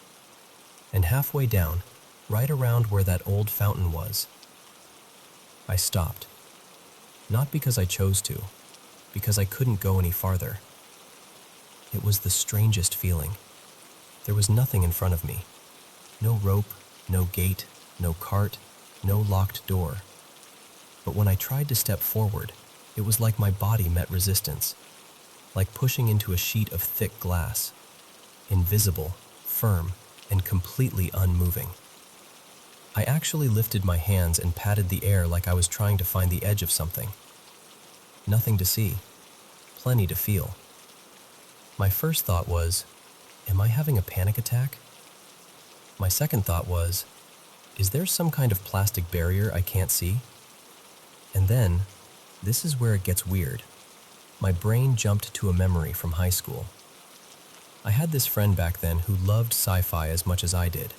And halfway down, right around where that old fountain was, I stopped. Not because I chose to, because I couldn't go any farther. It was the strangest feeling. There was nothing in front of me. No rope, no gate, no cart, no locked door. But when I tried to step forward, it was like my body met resistance, like pushing into a sheet of thick glass, invisible, firm, and completely unmoving. I actually lifted my hands and patted the air like I was trying to find the edge of something. Nothing to see, plenty to feel. My first thought was, am I having a panic attack? My second thought was, is there some kind of plastic barrier I can't see? And then, this is where it gets weird. My brain jumped to a memory from high school. I had this friend back then who loved sci-fi as much as I did.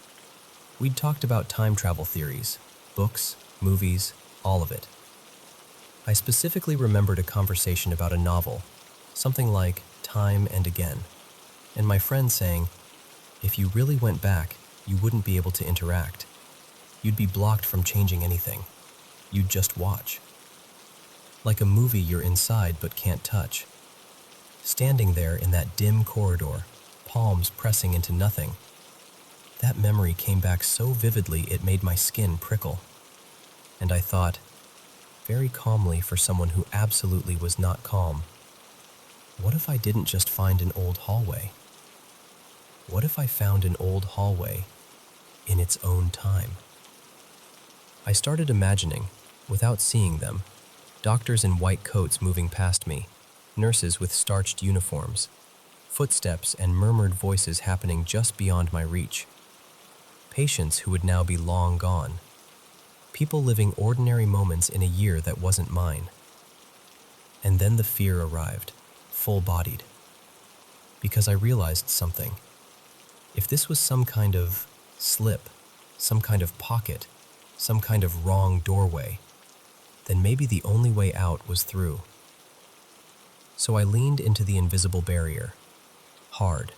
We'd talked about time travel theories, books, movies, all of it. I specifically remembered a conversation about a novel, something like Time and Again, and my friend saying, if you really went back, you wouldn't be able to interact. You'd be blocked from changing anything. You'd just watch. Like a movie you're inside but can't touch. Standing there in that dim corridor, palms pressing into nothing. That memory came back so vividly it made my skin prickle. And I thought, very calmly for someone who absolutely was not calm, what if I didn't just find an old hallway? What if I found an old hallway in its own time? I started imagining, without seeing them, doctors in white coats moving past me, nurses with starched uniforms, footsteps and murmured voices happening just beyond my reach. Patients who would now be long gone. People living ordinary moments in a year that wasn't mine. And then the fear arrived, full-bodied. Because I realized something. If this was some kind of slip, some kind of pocket, some kind of wrong doorway, then maybe the only way out was through. So I leaned into the invisible barrier. Hard.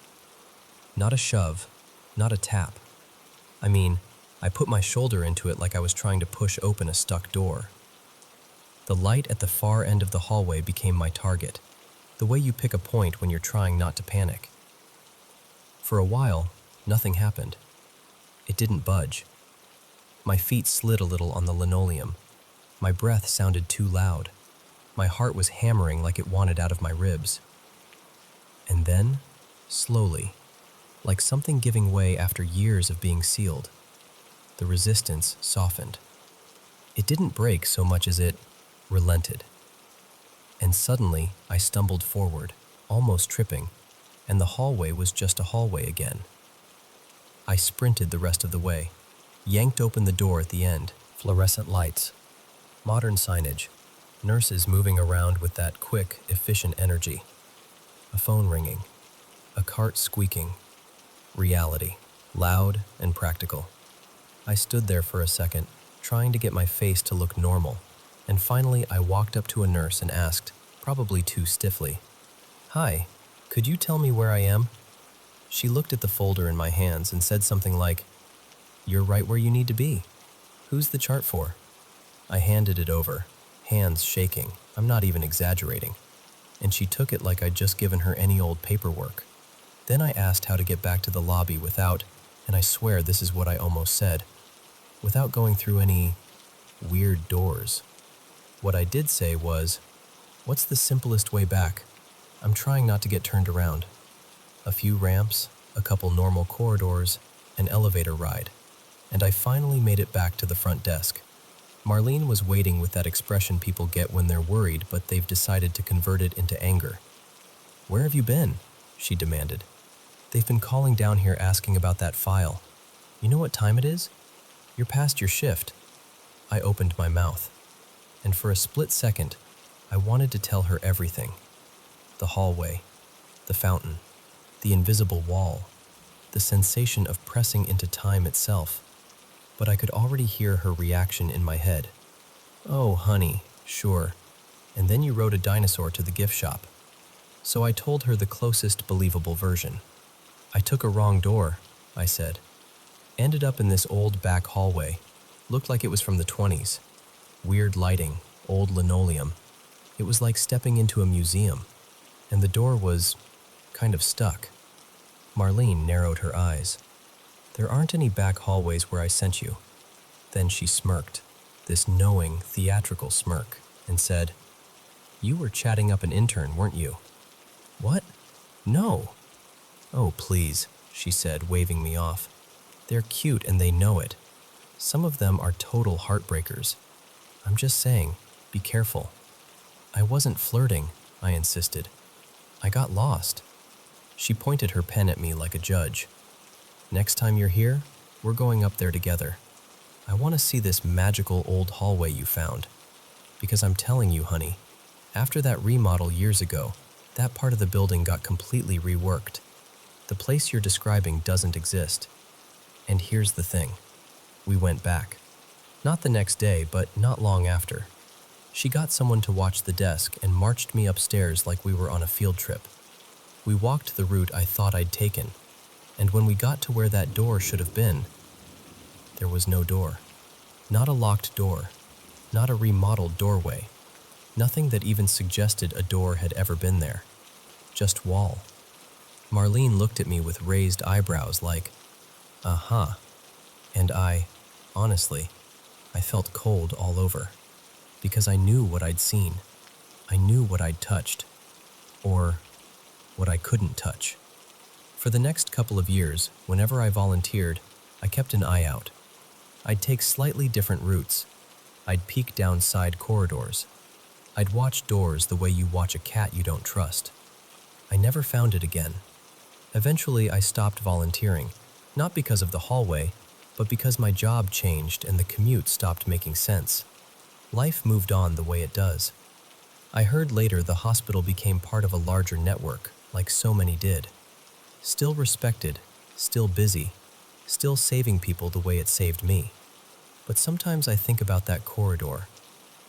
Not a shove, not a tap. I put my shoulder into it like I was trying to push open a stuck door. The light at the far end of the hallway became my target, the way you pick a point when you're trying not to panic. For a while, nothing happened. It didn't budge. My feet slid a little on the linoleum. My breath sounded too loud. My heart was hammering like it wanted out of my ribs. And then, slowly, like something giving way after years of being sealed, the resistance softened. It didn't break so much as it relented. And suddenly, I stumbled forward, almost tripping, and the hallway was just a hallway again. I sprinted the rest of the way, yanked open the door at the end, fluorescent lights, modern signage, nurses moving around with that quick, efficient energy, a phone ringing, a cart squeaking, reality, loud and practical. I stood there for a second, trying to get my face to look normal, and finally I walked up to a nurse and asked, probably too stiffly, "Hi, could you tell me where I am?" She looked at the folder in my hands and said something like, "You're right where you need to be. Who's the chart for?" I handed it over, hands shaking, I'm not even exaggerating, and she took it like I'd just given her any old paperwork. Then I asked how to get back to the lobby without, and I swear this is what I almost said, without going through any weird doors. What I did say was, "What's the simplest way back? I'm trying not to get turned around." A few ramps, a couple normal corridors, an elevator ride, and I finally made it back to the front desk. Marlene was waiting with that expression people get when they're worried, but they've decided to convert it into anger. "Where have you been?" she demanded. "They've been calling down here asking about that file. You know what time it is? You're past your shift." I opened my mouth, and for a split second, I wanted to tell her everything. The hallway, the fountain, the invisible wall, the sensation of pressing into time itself. But I could already hear her reaction in my head. "Oh, honey, sure. And then you rode a dinosaur to the gift shop." So I told her the closest believable version. "I took a wrong door," I said. "Ended up in this old back hallway. Looked like it was from the 20s. Weird lighting, old linoleum. It was like stepping into a museum, and the door was kind of stuck. Marlene narrowed her eyes. There aren't any back hallways where I sent you. Then she smirked, this knowing, theatrical smirk, and said, "You were chatting up an intern, weren't you?" "What? No." "Oh, please," she said, waving me off. "They're cute and they know it. Some of them are total heartbreakers. I'm just saying, be careful." "I wasn't flirting," I insisted. "I got lost." She pointed her pen at me like a judge. "Next time you're here, we're going up there together. I want to see this magical old hallway you found. Because I'm telling you, honey, after that remodel years ago, that part of the building got completely reworked. The place you're describing doesn't exist. And here's the thing. We went back. Not the next day, but not long after. She got someone to watch the desk and marched me upstairs like we were on a field trip. We walked the route I thought I'd taken, and when we got to where that door should have been, there was no door. Not a locked door. Not a remodeled doorway. Nothing that even suggested a door had ever been there. Just wall. Marlene looked at me with raised eyebrows like, "Uh-huh." And honestly, I felt cold all over. Because I knew what I'd seen. I knew what I'd touched. Or what I couldn't touch. For the next couple of years, whenever I volunteered, I kept an eye out. I'd take slightly different routes. I'd peek down side corridors. I'd watch doors the way you watch a cat you don't trust. I never found it again. Eventually, I stopped volunteering, not because of the hallway, but because my job changed and the commute stopped making sense. Life moved on the way it does. I heard later the hospital became part of a larger network, like so many did. Still respected, still busy, still saving people the way it saved me. But sometimes I think about that corridor,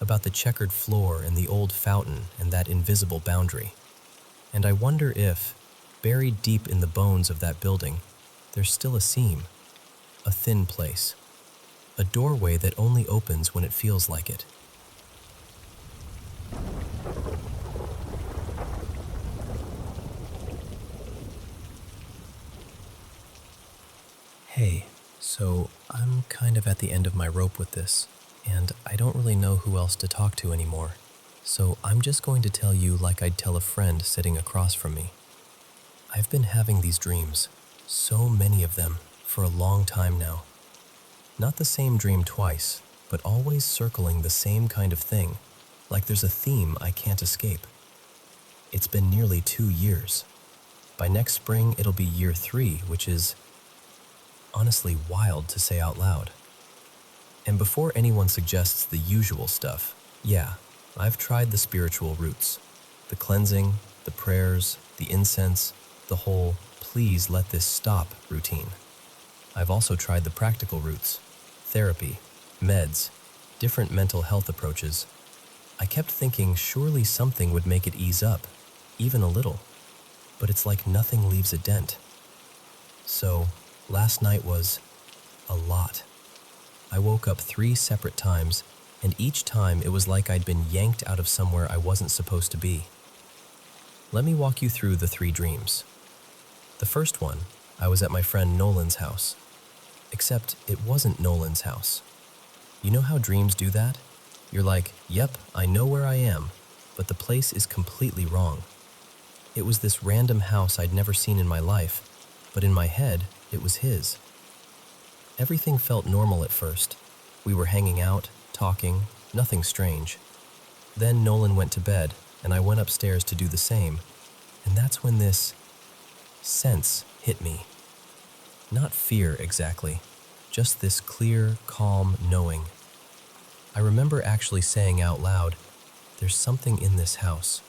about the checkered floor and the old fountain and that invisible boundary. And I wonder if, buried deep in the bones of that building, there's still a seam, a thin place, a doorway that only opens when it feels like it. Hey, so I'm kind of at the end of my rope with this, and I don't really know who else to talk to anymore. So I'm just going to tell you like I'd tell a friend sitting across from me. I've been having these dreams, so many of them, for a long time now. Not the same dream twice, but always circling the same kind of thing, like there's a theme I can't escape. It's been nearly 2 years. By next spring, it'll be year 3, which is honestly wild to say out loud. And before anyone suggests the usual stuff, yeah, I've tried the spiritual routes. The cleansing, the prayers, the incense, the whole "please let this stop" routine. I've also tried the practical routes, therapy, meds, different mental health approaches. I kept thinking surely something would make it ease up, even a little. But it's like nothing leaves a dent. So, last night was a lot. I woke up 3 separate times, and each time it was like I'd been yanked out of somewhere I wasn't supposed to be. Let me walk you through the 3 dreams. The first one, I was at my friend Nolan's house. Except it wasn't Nolan's house. You know how dreams do that? You're like, yep, I know where I am, but the place is completely wrong. It was this random house I'd never seen in my life, but in my head, it was his. Everything felt normal at first. We were hanging out, talking, nothing strange. Then Nolan went to bed, and I went upstairs to do the same, and that's when this sense hit me. Not fear exactly, just this clear, calm knowing. I remember actually saying out loud, "There's something in this house."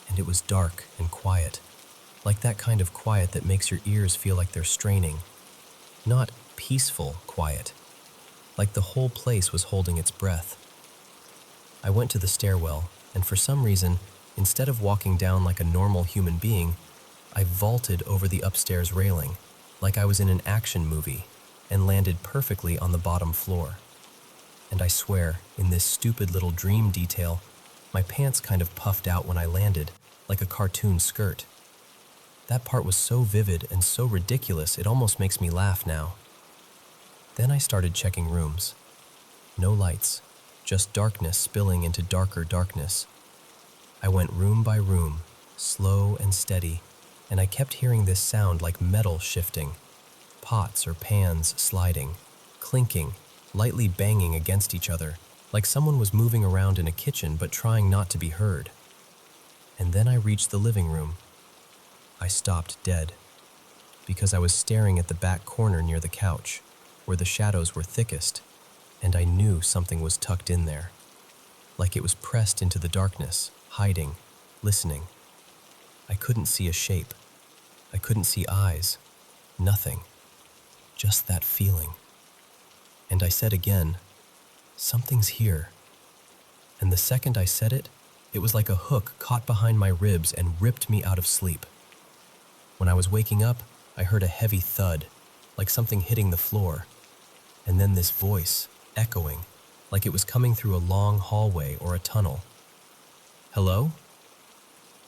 And it was dark and quiet, like that kind of quiet that makes your ears feel like they're straining. Not peaceful quiet, like the whole place was holding its breath. I went to the stairwell, and for some reason, instead of walking down like a normal human being, I vaulted over the upstairs railing, like I was in an action movie, and landed perfectly on the bottom floor. And I swear, in this stupid little dream detail, My pants kind of puffed out when I landed, like a cartoon skirt. That part was so vivid and so ridiculous it almost makes me laugh now. Then I started checking rooms. No lights, just darkness spilling into darker darkness. I went room by room, slow and steady, and I kept hearing this sound like metal shifting, pots or pans sliding, clinking, lightly banging against each other, like someone was moving around in a kitchen but trying not to be heard. And then I reached the living room. I stopped dead, because I was staring at the back corner near the couch, where the shadows were thickest, and I knew something was tucked in there, like it was pressed into the darkness, hiding, listening. I couldn't see a shape. I couldn't see eyes. Nothing. Just that feeling. And I said again, "Something's here." And the second I said it, it was like a hook caught behind my ribs and ripped me out of sleep. When I was waking up, I heard a heavy thud, like something hitting the floor, and then this voice, echoing, like it was coming through a long hallway or a tunnel. "Hello?"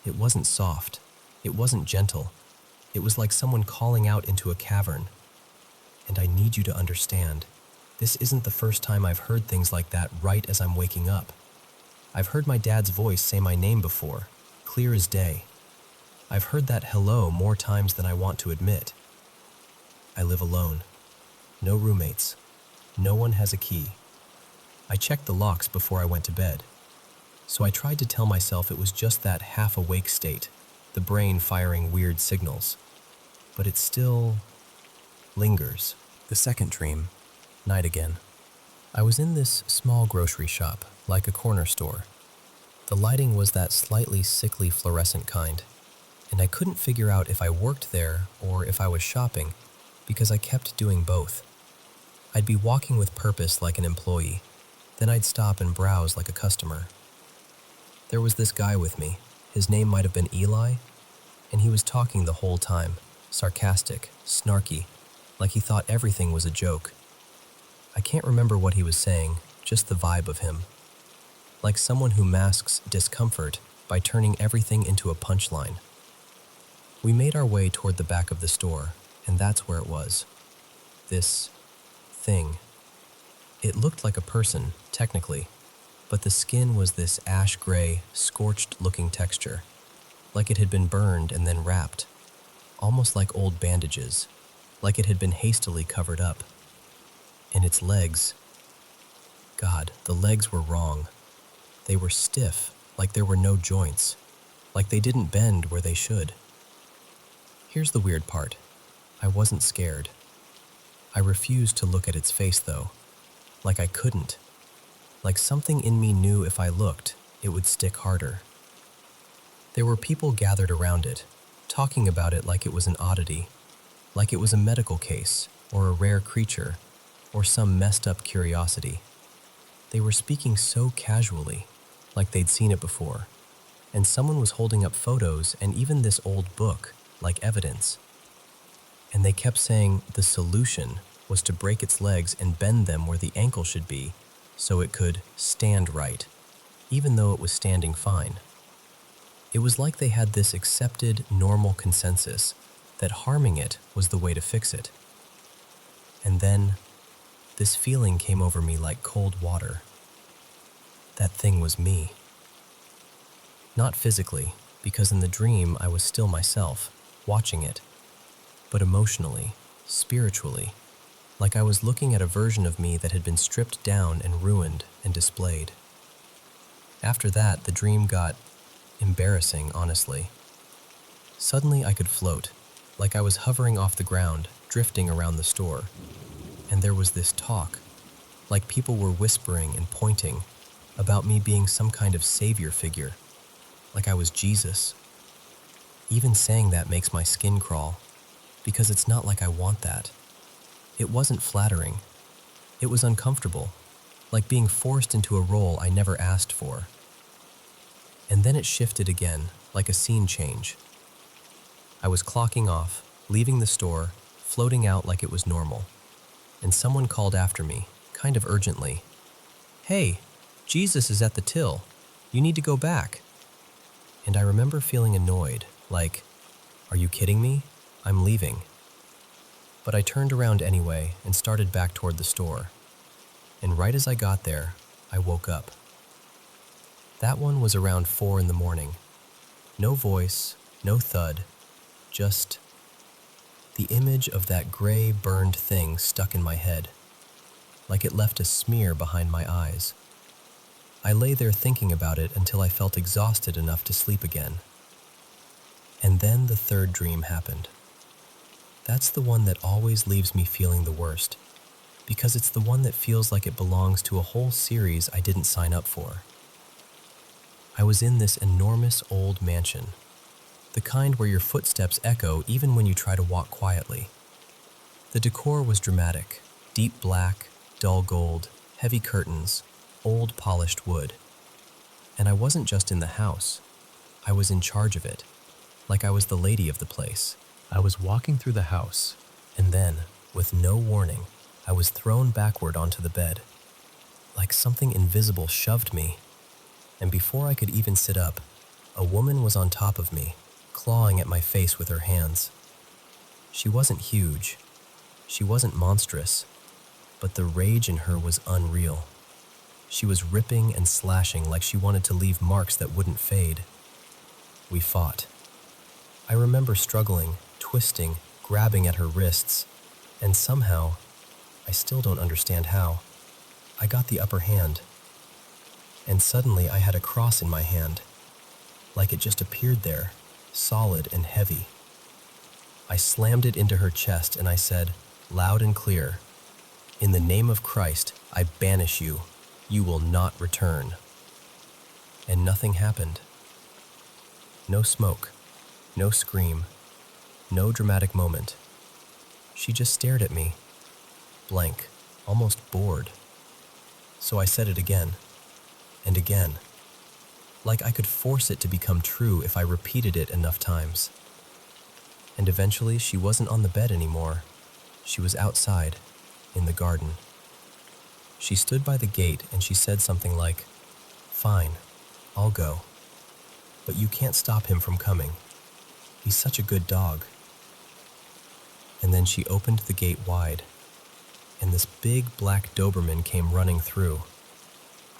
It wasn't soft. It wasn't gentle. It was like someone calling out into a cavern. And I need you to understand, this isn't the first time I've heard things like that right as I'm waking up. I've heard my dad's voice say my name before, clear as day. I've heard that hello more times than I want to admit. I live alone. No roommates. No one has a key. I checked the locks before I went to bed. So I tried to tell myself it was just that half-awake state, the brain firing weird signals. But it still lingers. The second dream, night again. I was in this small grocery shop, like a corner store. The lighting was that slightly sickly fluorescent kind, and I couldn't figure out if I worked there or if I was shopping, because I kept doing both. I'd be walking with purpose like an employee, then I'd stop and browse like a customer. There was this guy with me. His name might have been Eli, and he was talking the whole time, sarcastic, snarky, like he thought everything was a joke. I can't remember what he was saying, just the vibe of him. Like someone who masks discomfort by turning everything into a punchline. We made our way toward the back of the store, and that's where it was. This thing. It looked like a person, technically, but the skin was this ash-gray, scorched-looking texture, like it had been burned and then wrapped, almost like old bandages, like it had been hastily covered up. And its legs, God, the legs were wrong. They were stiff, like there were no joints, like they didn't bend where they should. Here's the weird part. I wasn't scared. I refused to look at its face, though, like I couldn't. Like something in me knew if I looked, it would stick harder. There were people gathered around it, talking about it like it was an oddity, like it was a medical case, or a rare creature, or some messed up curiosity. They were speaking so casually, like they'd seen it before, and someone was holding up photos and even this old book, like evidence. And they kept saying the solution was to break its legs and bend them where the ankle should be, so it could stand right, even though it was standing fine. It was like they had this accepted, normal consensus that harming it was the way to fix it. And then, this feeling came over me like cold water. That thing was me. Not physically, because in the dream I was still myself, watching it, but emotionally, spiritually, like I was looking at a version of me that had been stripped down and ruined and displayed. After that, the dream got embarrassing, honestly. Suddenly I could float, like I was hovering off the ground, drifting around the store. And there was this talk, like people were whispering and pointing about me being some kind of savior figure, like I was Jesus. Even saying that makes my skin crawl, because it's not like I want that. It wasn't flattering. It was uncomfortable, like being forced into a role I never asked for. And then it shifted again, like a scene change. I was clocking off, leaving the store, floating out like it was normal. And someone called after me, kind of urgently. "Hey, Jesus is at the till. You need to go back." And I remember feeling annoyed, like, "Are you kidding me? I'm leaving." But I turned around anyway and started back toward the store. And right as I got there, I woke up. That one was around 4 in the morning. No voice, no thud, just the image of that gray, burned thing stuck in my head, like it left a smear behind my eyes. I lay there thinking about it until I felt exhausted enough to sleep again. And then the third dream happened. That's the one that always leaves me feeling the worst, because it's the one that feels like it belongs to a whole series I didn't sign up for. I was in this enormous old mansion, the kind where your footsteps echo even when you try to walk quietly. The decor was dramatic: deep black, dull gold, heavy curtains, old polished wood. And I wasn't just in the house, I was in charge of it, like I was the lady of the place. I was walking through the house, and then, with no warning, I was thrown backward onto the bed, like something invisible shoved me. And before I could even sit up, a woman was on top of me, clawing at my face with her hands. She wasn't huge, she wasn't monstrous, but the rage in her was unreal. She was ripping and slashing like she wanted to leave marks that wouldn't fade. We fought. I remember struggling, twisting, grabbing at her wrists, and somehow, I still don't understand how, I got the upper hand. And suddenly I had a cross in my hand, like it just appeared there, solid and heavy. I slammed it into her chest and I said, loud and clear, "In the name of Christ, I banish you. You will not return." And nothing happened. No smoke, no scream, no dramatic moment. She just stared at me, blank, almost bored. So I said it again, and again, like I could force it to become true if I repeated it enough times. And eventually she wasn't on the bed anymore. She was outside, in the garden. She stood by the gate and she said something like, "Fine, I'll go. But you can't stop him from coming. He's such a good dog." And then she opened the gate wide, and this big black Doberman came running through.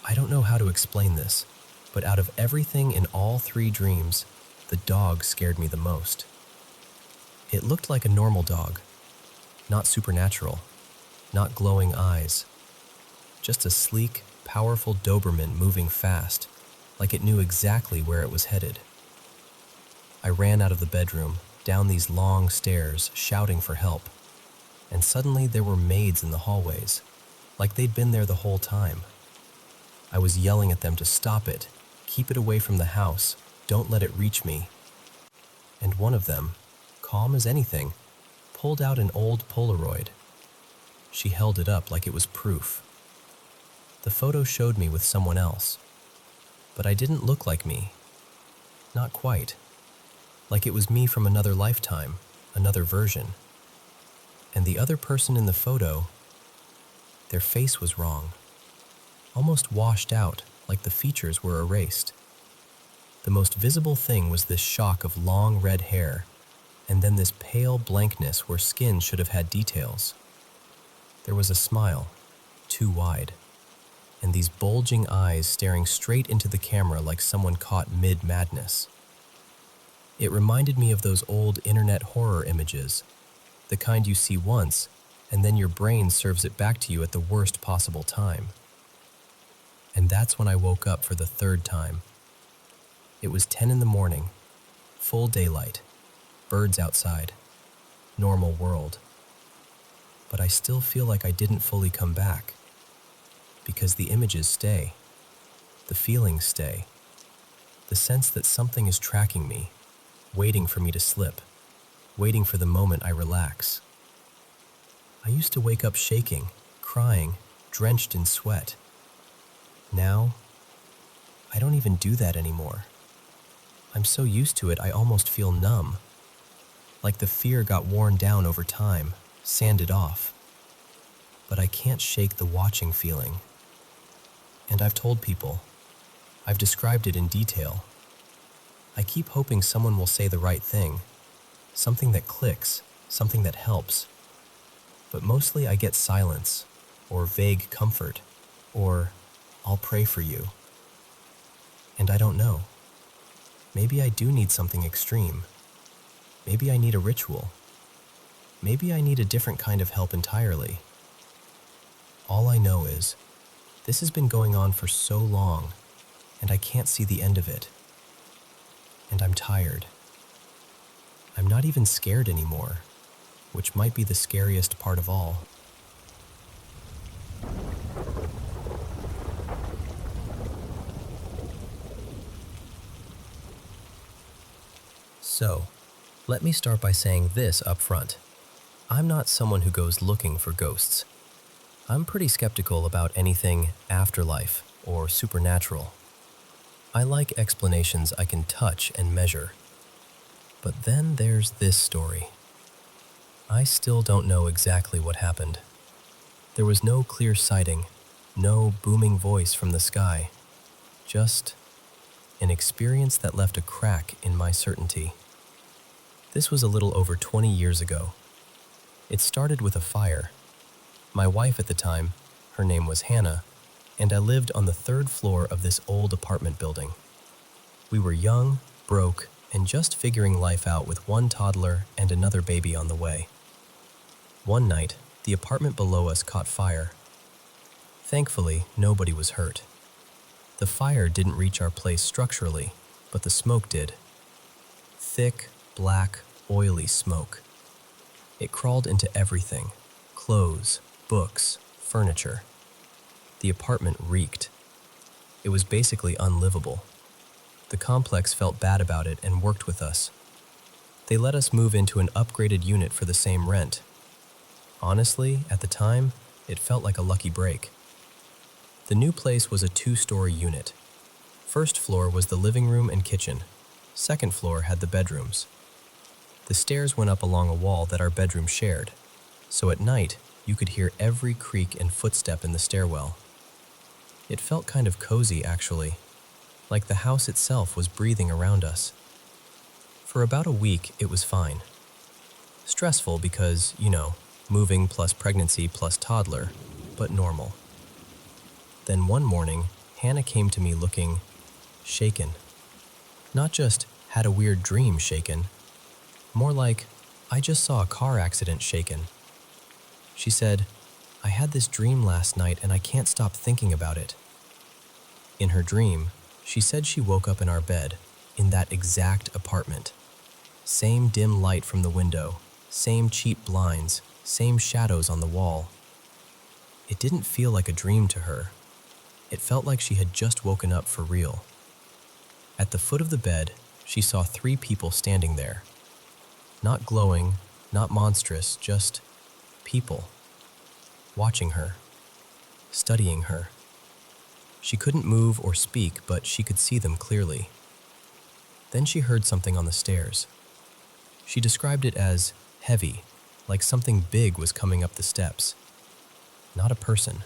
I don't know how to explain this, but out of everything in all 3 dreams, the dog scared me the most. It looked like a normal dog, not supernatural, not glowing eyes, just a sleek, powerful Doberman moving fast, like it knew exactly where it was headed. I ran out of the bedroom, down these long stairs, shouting for help, and suddenly there were maids in the hallways, like they'd been there the whole time. I was yelling at them to stop it, keep it away from the house, don't let it reach me. And one of them, calm as anything, pulled out an old Polaroid. She held it up like it was proof. The photo showed me with someone else, but I didn't look like me. Not quite. Like it was me from another lifetime, another version. And the other person in the photo, their face was wrong, almost washed out, like the features were erased. The most visible thing was this shock of long red hair, and then this pale blankness where skin should have had details. There was a smile, too wide, and these bulging eyes staring straight into the camera like someone caught mid-madness. It reminded me of those old internet horror images, the kind you see once, and then your brain serves it back to you at the worst possible time. And that's when I woke up for the 3rd time. It was 10 in the morning, full daylight, birds outside, normal world. But I still feel like I didn't fully come back, because the images stay, the feelings stay, the sense that something is tracking me, waiting for me to slip, waiting for the moment I relax. I used to wake up shaking, crying, drenched in sweat. Now, I don't even do that anymore. I'm so used to it I almost feel numb, like the fear got worn down over time, sanded off. But I can't shake the watching feeling. And I've told people, I've described it in detail. I keep hoping someone will say the right thing, something that clicks, something that helps. But mostly I get silence, or vague comfort, or I'll pray for you. And I don't know. Maybe I do need something extreme. Maybe I need a ritual. Maybe I need a different kind of help entirely. All I know is, this has been going on for so long, and I can't see the end of it. And I'm tired. I'm not even scared anymore, which might be the scariest part of all. So, let me start by saying this up front. I'm not someone who goes looking for ghosts. I'm pretty skeptical about anything afterlife or supernatural. I like explanations I can touch and measure. But then there's this story. I still don't know exactly what happened. There was no clear sighting, no booming voice from the sky, just an experience that left a crack in my certainty. This was a little over 20 years ago. It started with a fire. My wife at the time, her name was Hannah, and I lived on the 3rd floor of this old apartment building. We were young, broke, and just figuring life out with one toddler and another baby on the way. One night, the apartment below us caught fire. Thankfully, nobody was hurt. The fire didn't reach our place structurally, but the smoke did. Thick, black, oily smoke. It crawled into everything: clothes, books, furniture. The apartment reeked. It was basically unlivable. The complex felt bad about it and worked with us. They let us move into an upgraded unit for the same rent. Honestly, at the time, it felt like a lucky break. The new place was a 2-story unit. First floor was the living room and kitchen. Second floor had the bedrooms. The stairs went up along a wall that our bedroom shared, so at night, you could hear every creak and footstep in the stairwell. It felt kind of cozy, actually, like the house itself was breathing around us. For about a week, it was fine. Stressful because, moving plus pregnancy plus toddler, but normal. Then one morning, Hannah came to me looking shaken. Not just had a weird dream shaken, more like I just saw a car accident shaken. She said, "I had this dream last night and I can't stop thinking about it." In her dream, she said she woke up in our bed, in that exact apartment. Same dim light from the window, same cheap blinds, same shadows on the wall. It didn't feel like a dream to her. It felt like she had just woken up for real. At the foot of the bed, she saw 3 people standing there. Not glowing, not monstrous, just people. Watching her. Studying her. She couldn't move or speak, but she could see them clearly. Then she heard something on the stairs. She described it as heavy, like something big was coming up the steps. Not a person.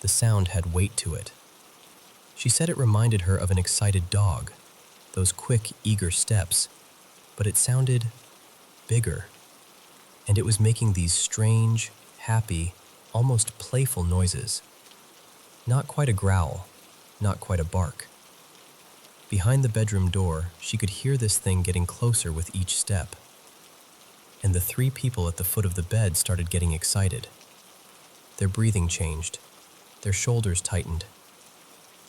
The sound had weight to it. She said it reminded her of an excited dog, those quick, eager steps, but it sounded bigger. And it was making these strange, happy, almost playful noises. Not quite a growl, not quite a bark. Behind the bedroom door, she could hear this thing getting closer with each step. And the 3 people at the foot of the bed started getting excited. Their breathing changed. Their shoulders tightened.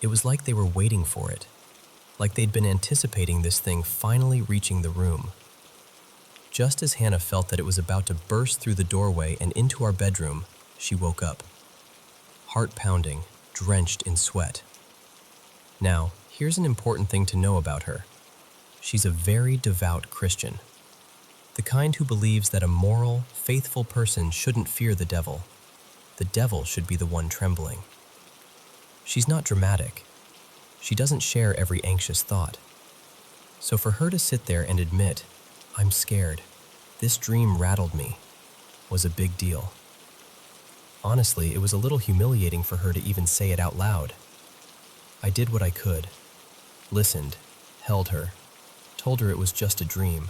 It was like they were waiting for it, like they'd been anticipating this thing finally reaching the room. Just as Hannah felt that it was about to burst through the doorway and into our bedroom, she woke up. Heart pounding, drenched in sweat. Now, here's an important thing to know about her. She's a very devout Christian. The kind who believes that a moral, faithful person shouldn't fear the devil. The devil should be the one trembling. She's not dramatic. She doesn't share every anxious thought. So for her to sit there and admit, "I'm scared, this dream rattled me," was a big deal. Honestly, it was a little humiliating for her to even say it out loud. I did what I could. Listened, held her, told her it was just a dream.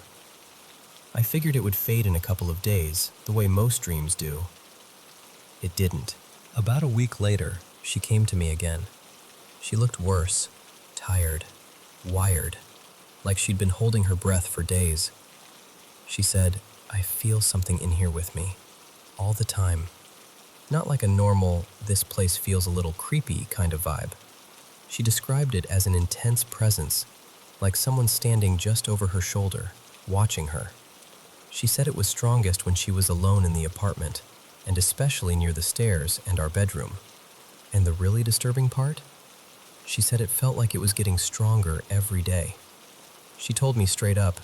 I figured it would fade in a couple of days, the way most dreams do. It didn't. About a week later, she came to me again. She looked worse, tired, wired, like she'd been holding her breath for days. She said, "I feel something in here with me, all the time." Not like a normal, "this place feels a little creepy" kind of vibe. She described it as an intense presence, like someone standing just over her shoulder, watching her. She said it was strongest when she was alone in the apartment, and especially near the stairs and our bedroom. And the really disturbing part? She said it felt like it was getting stronger every day. She told me straight up,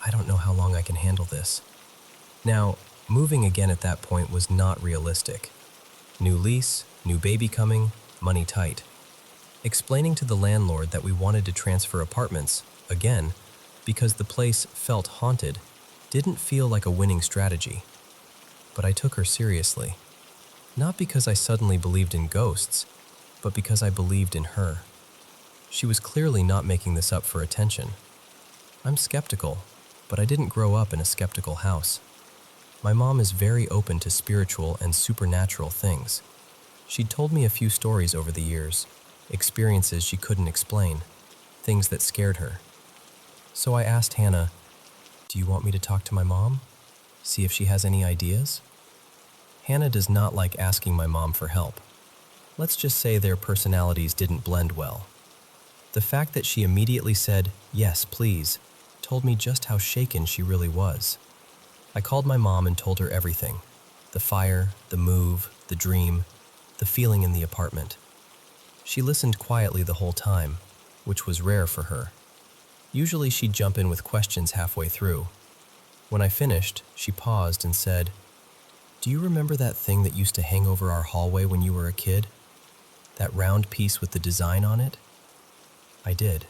"I don't know how long I can handle this." Now, moving again at that point was not realistic. New lease, new baby coming, money tight. Explaining to the landlord that we wanted to transfer apartments, again, because the place felt haunted, didn't feel like a winning strategy. But I took her seriously. Not because I suddenly believed in ghosts, but because I believed in her. She was clearly not making this up for attention. I'm skeptical, but I didn't grow up in a skeptical house. My mom is very open to spiritual and supernatural things. She'd told me a few stories over the years, experiences she couldn't explain, things that scared her. So I asked Hannah, "Do you want me to talk to my mom? See if she has any ideas?" Hannah does not like asking my mom for help. Let's just say their personalities didn't blend well. The fact that she immediately said, "Yes, please," told me just how shaken she really was. I called my mom and told her everything. The fire, the move, the dream, the feeling in the apartment. She listened quietly the whole time, which was rare for her. Usually she'd jump in with questions halfway through. When I finished, she paused and said, "Do you remember that thing that used to hang over our hallway when you were a kid? That round piece with the design on it?" I did.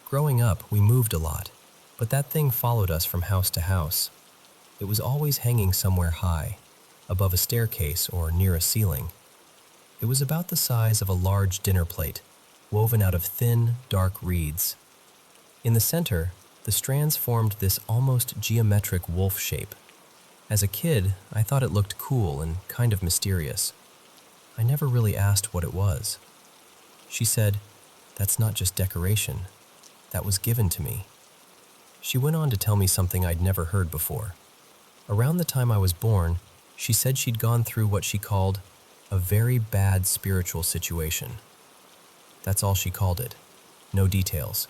Growing up, we moved a lot, but that thing followed us from house to house. It was always hanging somewhere high, above a staircase or near a ceiling. It was about the size of a large dinner plate, woven out of thin, dark reeds. In the center, the strands formed this almost geometric wolf shape. As a kid, I thought it looked cool and kind of mysterious. I never really asked what it was. She said, "That's not just decoration. That was given to me." She went on to tell me something I'd never heard before. Around the time I was born, she said she'd gone through what she called a very bad spiritual situation. That's all she called it. No details.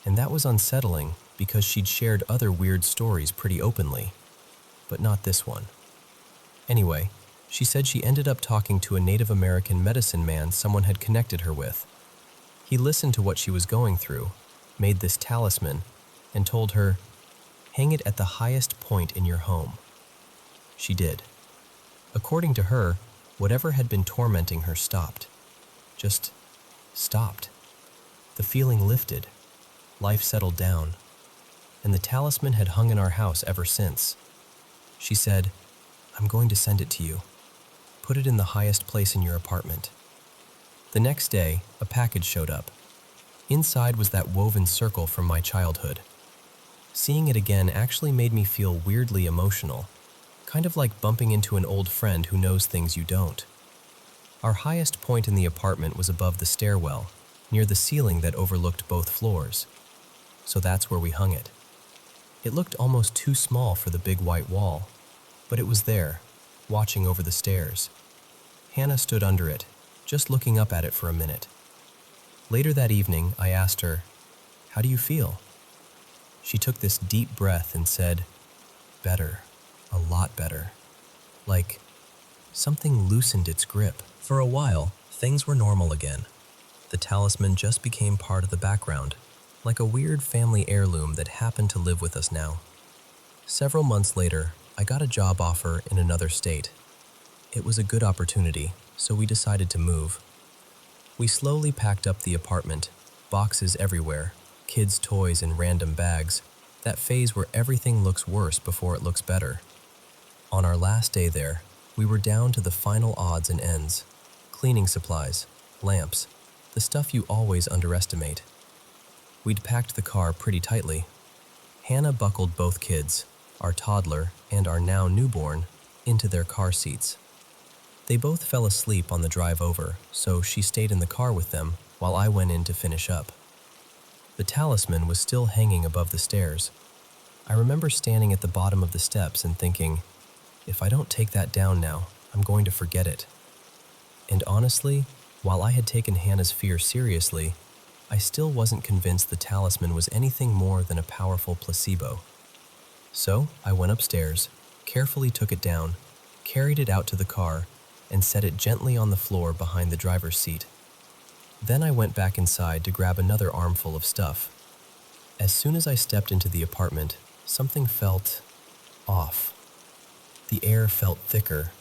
And that was unsettling because she'd shared other weird stories pretty openly, but not this one. Anyway, she said she ended up talking to a Native American medicine man someone had connected her with. He listened to what she was going through, made this talisman, and told her, "Hang it at the highest point in your home." She did. According to her, whatever had been tormenting her stopped. Just stopped. The feeling lifted. Life settled down. And the talisman had hung in our house ever since. She said, "I'm going to send it to you. Put it in the highest place in your apartment." The next day, a package showed up. Inside was that woven circle from my childhood. Seeing it again actually made me feel weirdly emotional, kind of like bumping into an old friend who knows things you don't. Our highest point in the apartment was above the stairwell, near the ceiling that overlooked both floors. So that's where we hung it. It looked almost too small for the big white wall, but it was there, watching over the stairs. Hannah stood under it, just looking up at it for a minute. Later that evening, I asked her, "How do you feel?" She took this deep breath and said, "Better, a lot better." Like something loosened its grip. For a while, things were normal again. The talisman just became part of the background, like a weird family heirloom that happened to live with us now. Several months later, I got a job offer in another state. It was a good opportunity, so we decided to move. We slowly packed up the apartment, boxes everywhere, kids' toys in random bags, that phase where everything looks worse before it looks better. On our last day there, we were down to the final odds and ends: cleaning supplies, lamps, The stuff you always underestimate. We'd packed the car pretty tightly. Hannah buckled both kids, our toddler and our now newborn, into their car seats. They both fell asleep on the drive over, so she stayed in the car with them while I went in to finish up. The talisman was still hanging above the stairs. I remember standing at the bottom of the steps and thinking, if I don't take that down now, I'm going to forget it. And honestly, while I had taken Hannah's fear seriously, I still wasn't convinced the talisman was anything more than a powerful placebo. So I went upstairs, carefully took it down, carried it out to the car, and set it gently on the floor behind the driver's seat. Then I went back inside to grab another armful of stuff. As soon as I stepped into the apartment, something felt off. The air felt thicker.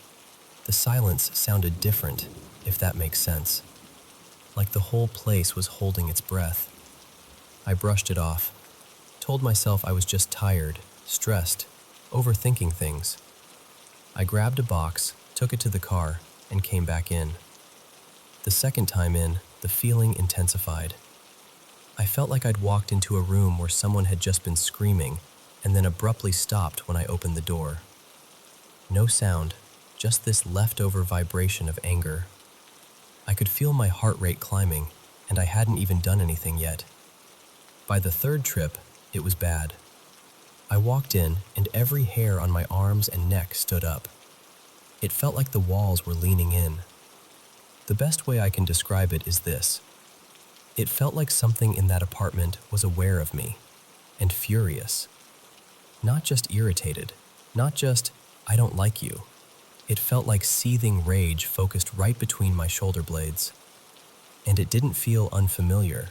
The silence sounded different, if that makes sense. Like the whole place was holding its breath. I brushed it off, told myself I was just tired, stressed, overthinking things. I grabbed a box, took it to the car, and came back in. The second time in, the feeling intensified. I felt like I'd walked into a room where someone had just been screaming and then abruptly stopped when I opened the door. No sound, just this leftover vibration of anger. I could feel my heart rate climbing, and I hadn't even done anything yet. By the third trip, it was bad. I walked in, and every hair on my arms and neck stood up. It felt like the walls were leaning in. The best way I can describe it is this. It felt like something in that apartment was aware of me, and furious. Not just irritated, not just, I don't like you. It felt like seething rage focused right between my shoulder blades. And it didn't feel unfamiliar.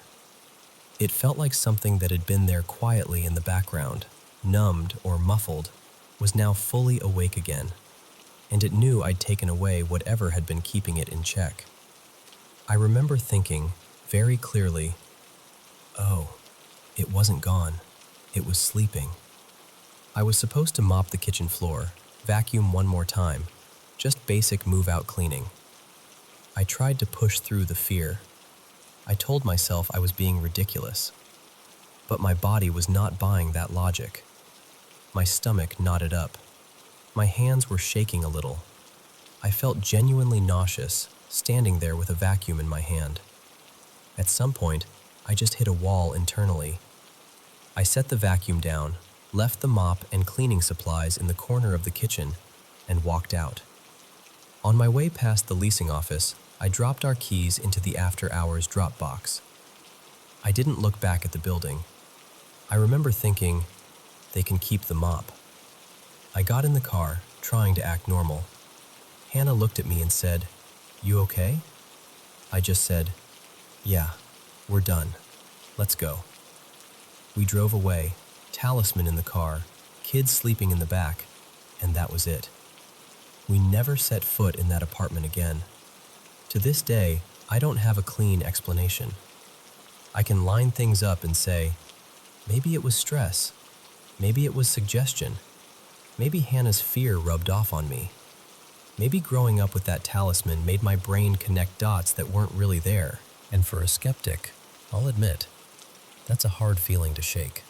It felt like something that had been there quietly in the background, numbed or muffled, was now fully awake again. And it knew I'd taken away whatever had been keeping it in check. I remember thinking, very clearly, oh, it wasn't gone. It was sleeping. I was supposed to mop the kitchen floor, vacuum one more time, just basic move-out cleaning. I tried to push through the fear. I told myself I was being ridiculous. But my body was not buying that logic. My stomach knotted up. My hands were shaking a little. I felt genuinely nauseous, standing there with a vacuum in my hand. At some point, I just hit a wall internally. I set the vacuum down, left the mop and cleaning supplies in the corner of the kitchen, and walked out. On my way past the leasing office, I dropped our keys into the after-hours drop box. I didn't look back at the building. I remember thinking, they can keep the mop. I got in the car, trying to act normal. Hannah looked at me and said, "You okay?" I just said, "Yeah, we're done. Let's go." We drove away, talisman in the car, kids sleeping in the back, and that was it. We never set foot in that apartment again. To this day, I don't have a clean explanation. I can line things up and say, maybe it was stress, maybe it was suggestion, maybe Hannah's fear rubbed off on me. Maybe growing up with that talisman made my brain connect dots that weren't really there. And for a skeptic, I'll admit, that's a hard feeling to shake.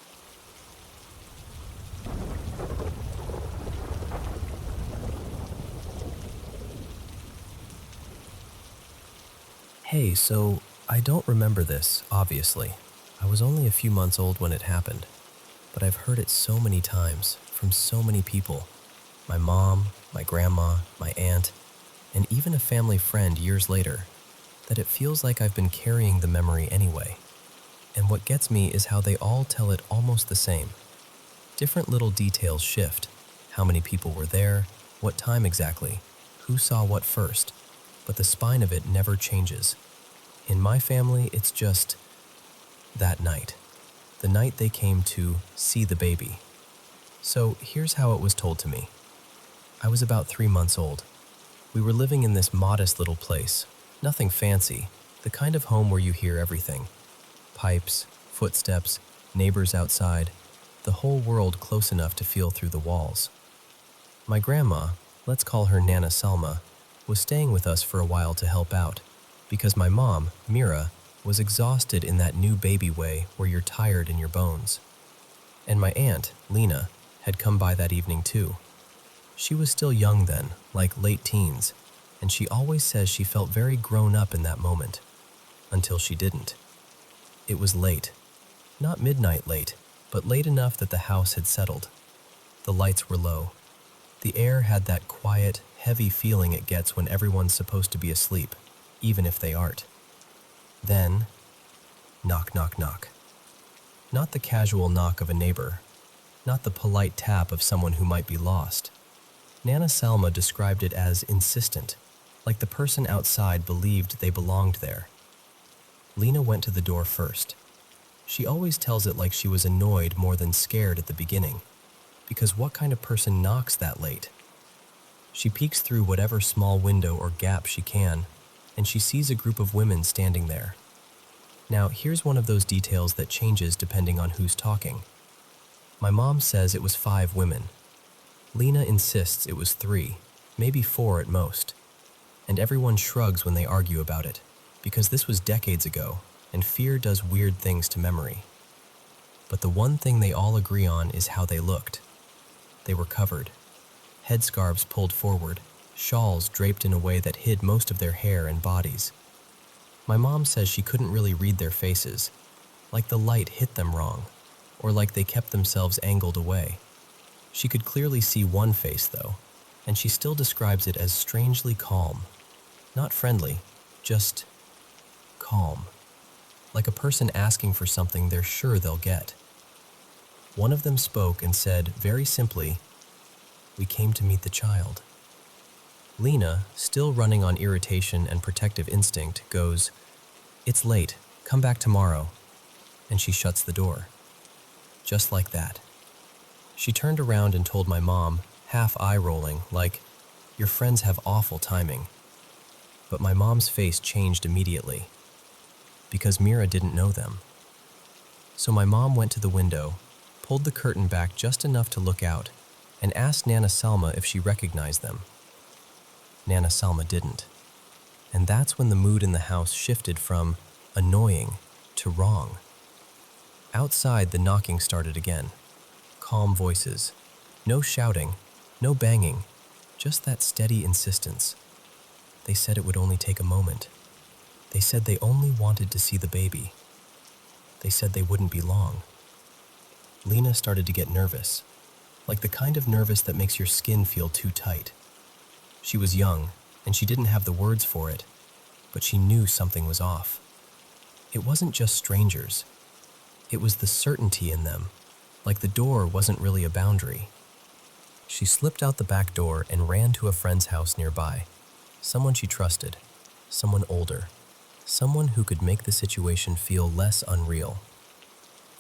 Hey, so I don't remember this, obviously. I was only a few months old when it happened, but I've heard it so many times from so many people. My mom, my grandma, my aunt, and even a family friend years later, that it feels like I've been carrying the memory anyway. And what gets me is how they all tell it almost the same. Different little details shift. How many people were there, what time exactly, who saw what first, but the spine of it never changes. In my family, it's just that night. The night they came to see the baby. So here's how it was told to me. I was about 3 months old. We were living in this modest little place. Nothing fancy, the kind of home where you hear everything. Pipes, footsteps, neighbors outside, the whole world close enough to feel through the walls. My grandma, let's call her Nana Salma, was staying with us for a while to help out, because my mom, Mira, was exhausted in that new baby way where you're tired in your bones. And my aunt, Lena, had come by that evening too. She was still young then, like late teens, and she always says she felt very grown up in that moment, until she didn't. It was late. Not midnight late, but late enough that the house had settled. The lights were low. The air had that quiet, heavy feeling it gets when everyone's supposed to be asleep, even if they aren't. Then, knock, knock, knock. Not the casual knock of a neighbor, not the polite tap of someone who might be lost. Nana Salma described it as insistent, like the person outside believed they belonged there. Lena went to the door first. She always tells it like she was annoyed more than scared at the beginning, because what kind of person knocks that late? She peeks through whatever small window or gap she can, and she sees a group of women standing there. Now, here's one of those details that changes depending on who's talking. My mom says it was 5 women. Lena insists it was 3, maybe 4 at most. And everyone shrugs when they argue about it, because this was decades ago, and fear does weird things to memory. But the one thing they all agree on is how they looked. They were covered. Headscarves pulled forward, shawls draped in a way that hid most of their hair and bodies. My mom says she couldn't really read their faces, like the light hit them wrong, or like they kept themselves angled away. She could clearly see one face, though, and she still describes it as strangely calm. Not friendly, just calm. Like a person asking for something they're sure they'll get. One of them spoke and said, very simply, "We came to meet the child." Lena, still running on irritation and protective instinct, goes, "It's late, come back tomorrow," and she shuts the door. Just like that. She turned around and told my mom, half eye-rolling, like, "Your friends have awful timing." But my mom's face changed immediately, because Mira didn't know them. So my mom went to the window, pulled the curtain back just enough to look out, and asked Nana Salma if she recognized them. Nana Salma didn't. And that's when the mood in the house shifted from annoying to wrong. Outside, the knocking started again. Calm voices. No shouting, no banging, just that steady insistence. They said it would only take a moment. They said they only wanted to see the baby. They said they wouldn't be long. Lena started to get nervous, like the kind of nervous that makes your skin feel too tight. She was young, and she didn't have the words for it, but she knew something was off. It wasn't just strangers. It was the certainty in them, like the door wasn't really a boundary. She slipped out the back door and ran to a friend's house nearby. Someone she trusted, someone older, someone who could make the situation feel less unreal.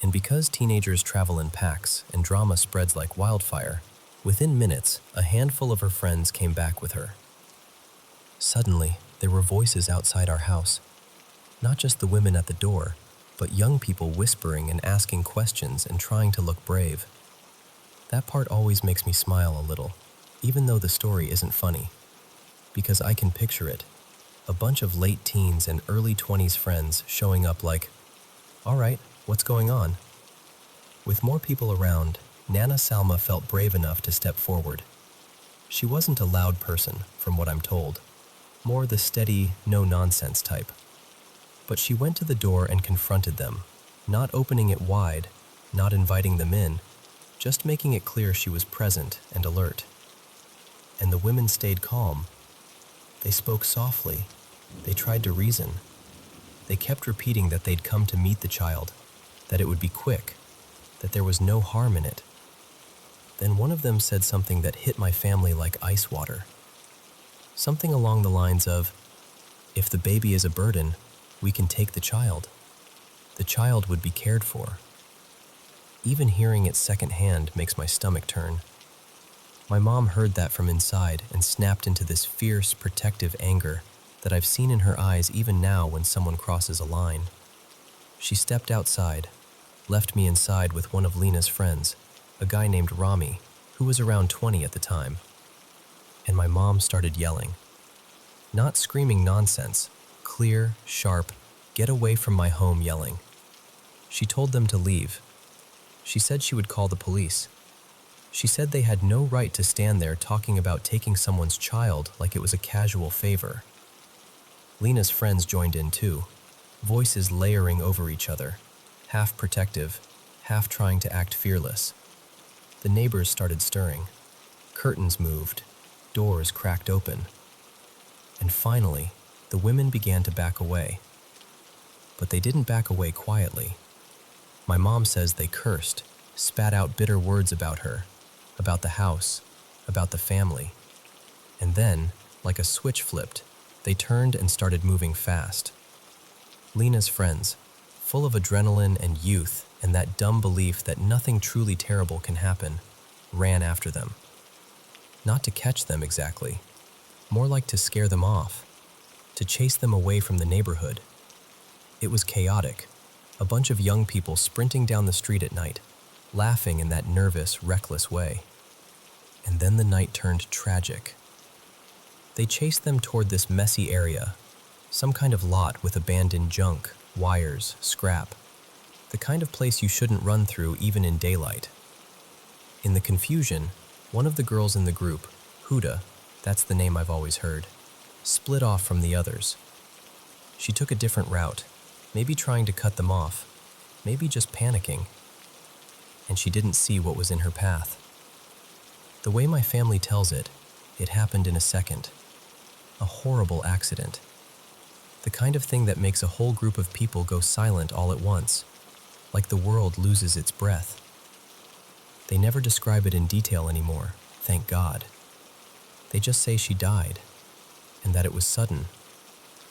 And because teenagers travel in packs and drama spreads like wildfire, within minutes, a handful of her friends came back with her. Suddenly, there were voices outside our house. Not just the women at the door, but young people whispering and asking questions and trying to look brave. That part always makes me smile a little, even though the story isn't funny. Because I can picture it. A bunch of late teens and early 20s friends showing up like, "All right, what's going on?" With more people around, Nana Salma felt brave enough to step forward. She wasn't a loud person, from what I'm told, more the steady, no-nonsense type. But she went to the door and confronted them, not opening it wide, not inviting them in, just making it clear she was present and alert. And the women stayed calm. They spoke softly. They tried to reason. They kept repeating that they'd come to meet the child, that it would be quick, that there was no harm in it. Then one of them said something that hit my family like ice water. Something along the lines of, "If the baby is a burden, we can take the child. The child would be cared for." Even hearing it secondhand makes my stomach turn. My mom heard that from inside and snapped into this fierce, protective anger that I've seen in her eyes even now when someone crosses a line. She stepped outside, left me inside with one of Lena's friends, a guy named Rami, who was around 20 at the time. And my mom started yelling. Not screaming nonsense, clear, sharp, "Get away from my home," yelling. She told them to leave. She said she would call the police. She said they had no right to stand there talking about taking someone's child like it was a casual favor. Lena's friends joined in too, voices layering over each other, half protective, half trying to act fearless. The neighbors started stirring. Curtains moved, doors cracked open. And finally, the women began to back away. But they didn't back away quietly. My mom says they cursed, spat out bitter words about her, about the house, about the family. And then, like a switch flipped, they turned and started moving fast. Lena's friends, full of adrenaline and youth and that dumb belief that nothing truly terrible can happen, ran after them. Not to catch them exactly, more like to scare them off, to chase them away from the neighborhood. It was chaotic, a bunch of young people sprinting down the street at night, laughing in that nervous, reckless way. And then the night turned tragic. They chased them toward this messy area, some kind of lot with abandoned junk, wires, scrap, the kind of place you shouldn't run through even in daylight. In the confusion, one of the girls in the group, Huda, that's the name I've always heard, split off from the others. She took a different route, maybe trying to cut them off, maybe just panicking. And she didn't see what was in her path. The way my family tells it, it happened in a second. A horrible accident. The kind of thing that makes a whole group of people go silent all at once, like the world loses its breath. They never describe it in detail anymore, thank God. They just say she died, and that it was sudden,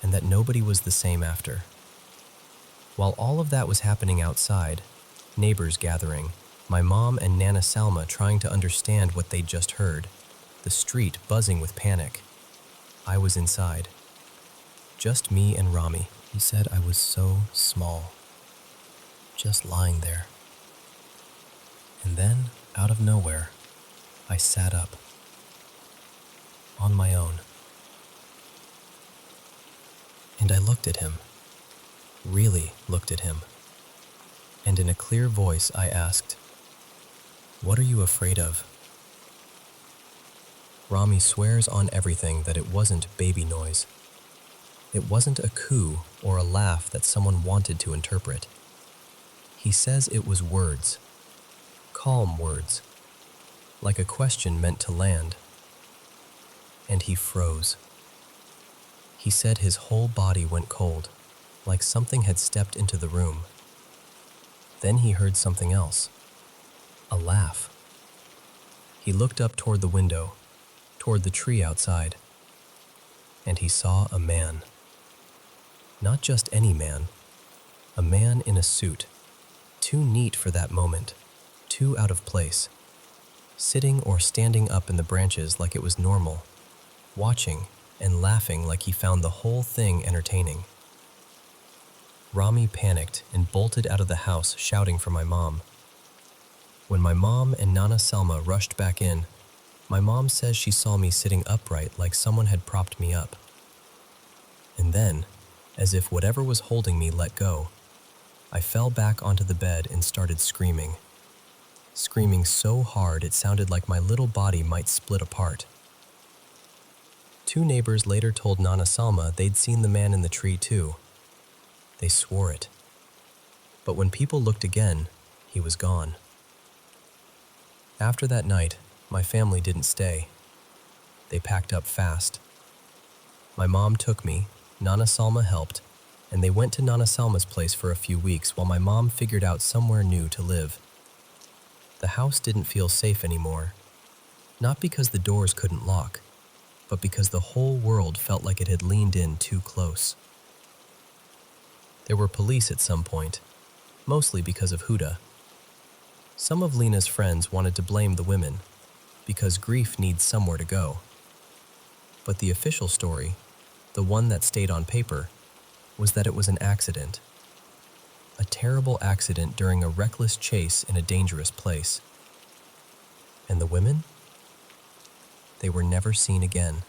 and that nobody was the same after. While all of that was happening outside, neighbors gathering, my mom and Nana Salma trying to understand what they'd just heard, the street buzzing with panic. I was inside. Just me and Rami. He said I was so small, just lying there. And then, out of nowhere, I sat up. On my own. And I looked at him. Really looked at him. And in a clear voice I asked, "What are you afraid of?" Rami swears on everything that it wasn't baby noise. It wasn't a coo or a laugh that someone wanted to interpret. He says it was words. Calm words. Like a question meant to land. And he froze. He said his whole body went cold, like something had stepped into the room. Then he heard something else. A laugh. He looked up toward the window, toward the tree outside, and he saw a man. Not just any man. A man in a suit, too neat for that moment, too out of place, sitting or standing up in the branches like it was normal, watching and laughing like he found the whole thing entertaining. Rami panicked and bolted out of the house shouting for my mom. When my mom and Nana Salma rushed back in, my mom says she saw me sitting upright like someone had propped me up. And then, as if whatever was holding me let go, I fell back onto the bed and started screaming. Screaming so hard it sounded like my little body might split apart. Two neighbors later told Nana Salma they'd seen the man in the tree too. They swore it. But when people looked again, he was gone. After that night, my family didn't stay. They packed up fast. My mom took me, Nana Salma helped, and they went to Nana Salma's place for a few weeks while my mom figured out somewhere new to live. The house didn't feel safe anymore, not because the doors couldn't lock, but because the whole world felt like it had leaned in too close. There were police at some point, mostly because of Huda. Some of Lena's friends wanted to blame the women, because grief needs somewhere to go. But the official story, the one that stayed on paper, was that it was an accident. A terrible accident during a reckless chase in a dangerous place. And the women? They were never seen again.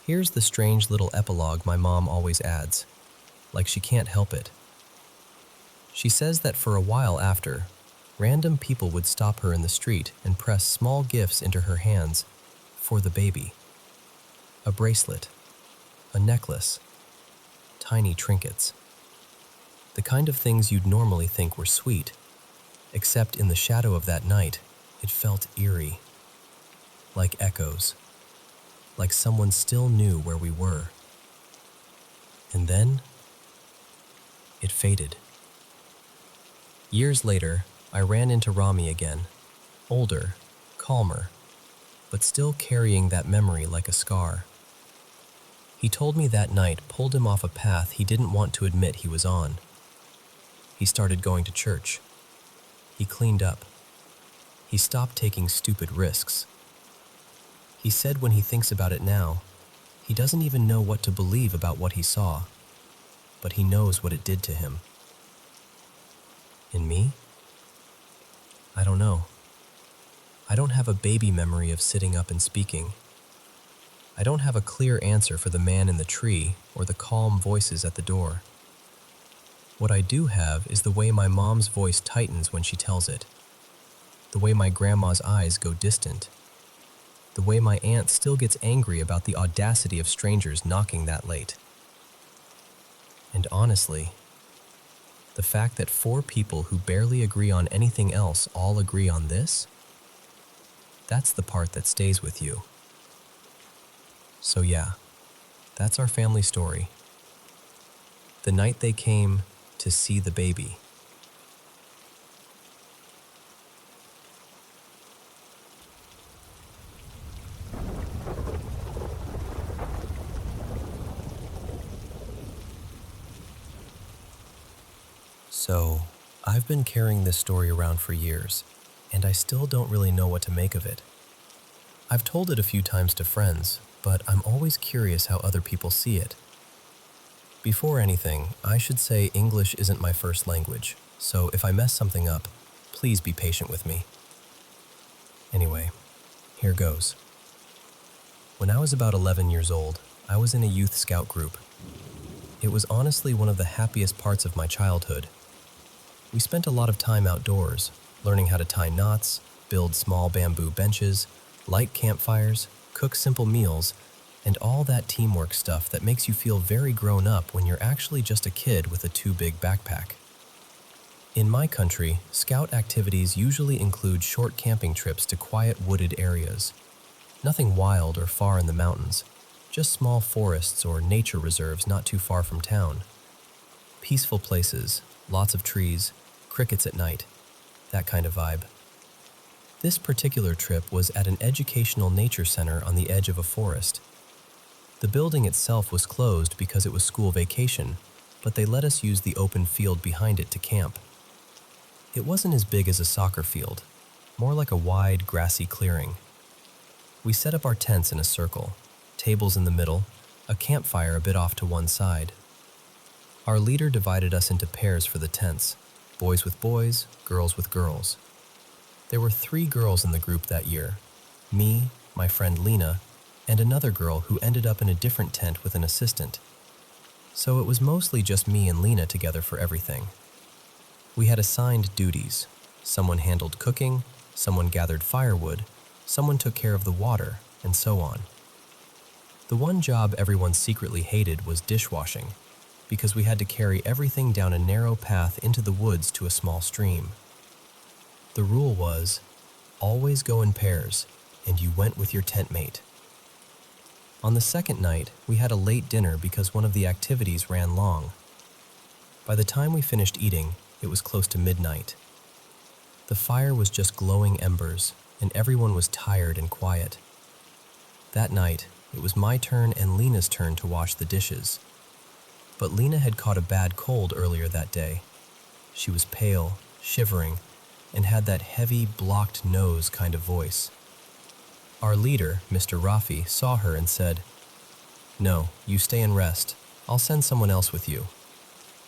Here's the strange little epilogue my mom always adds. like she can't help it. She says that for a while after, random people would stop her in the street and press small gifts into her hands for the baby. A bracelet, a necklace, tiny trinkets. The kind of things you'd normally think were sweet, except in the shadow of that night, it felt eerie, like echoes, like someone still knew where we were. And then, it faded. Years later, I ran into Rami again, older, calmer, but still carrying that memory like a scar. He told me that night pulled him off a path he didn't want to admit he was on. He started going to church. He cleaned up. He stopped taking stupid risks. He said when he thinks about it now, he doesn't even know what to believe about what he saw, but he knows what it did to him. In me? I don't know. I don't have a baby memory of sitting up and speaking. I don't have a clear answer for the man in the tree or the calm voices at the door. What I do have is the way my mom's voice tightens when she tells it, the way my grandma's eyes go distant, the way my aunt still gets angry about the audacity of strangers knocking that late. And honestly, the fact that 4 people who barely agree on anything else all agree on this, that's the part that stays with you. So yeah, that's our family story. The night they came to see the baby. So, I've been carrying this story around for years, and I still don't really know what to make of it. I've told it a few times to friends, but I'm always curious how other people see it. Before anything, I should say English isn't my first language, so if I mess something up, please be patient with me. Anyway, here goes. When I was about 11 years old, I was in a youth scout group. It was honestly one of the happiest parts of my childhood. We spent a lot of time outdoors, learning how to tie knots, build small bamboo benches, light campfires, cook simple meals, and all that teamwork stuff that makes you feel very grown up when you're actually just a kid with a too big backpack. In my country, scout activities usually include short camping trips to quiet wooded areas. Nothing wild or far in the mountains, just small forests or nature reserves not too far from town. Peaceful places, lots of trees, crickets at night, that kind of vibe. This particular trip was at an educational nature center on the edge of a forest. The building itself was closed because it was school vacation, but they let us use the open field behind it to camp. It wasn't as big as a soccer field, more like a wide, grassy clearing. We set up our tents in a circle, tables in the middle, a campfire a bit off to one side. Our leader divided us into pairs for the tents, boys with boys, girls with girls. There were 3 girls in the group that year, me, my friend Lena, and another girl who ended up in a different tent with an assistant. So it was mostly just me and Lena together for everything. We had assigned duties. Someone handled cooking, someone gathered firewood, someone took care of the water, and so on. The one job everyone secretly hated was dishwashing, because we had to carry everything down a narrow path into the woods to a small stream. The rule was, always go in pairs, and you went with your tent mate. On the second night, we had a late dinner because one of the activities ran long. By the time we finished eating, it was close to midnight. The fire was just glowing embers, and everyone was tired and quiet. That night, it was my turn and Lena's turn to wash the dishes. But Lena had caught a bad cold earlier that day. She was pale, shivering, and had that heavy, blocked nose kind of voice. Our leader, Mr. Rafi, saw her and said, "No, you stay and rest. I'll send someone else with you,"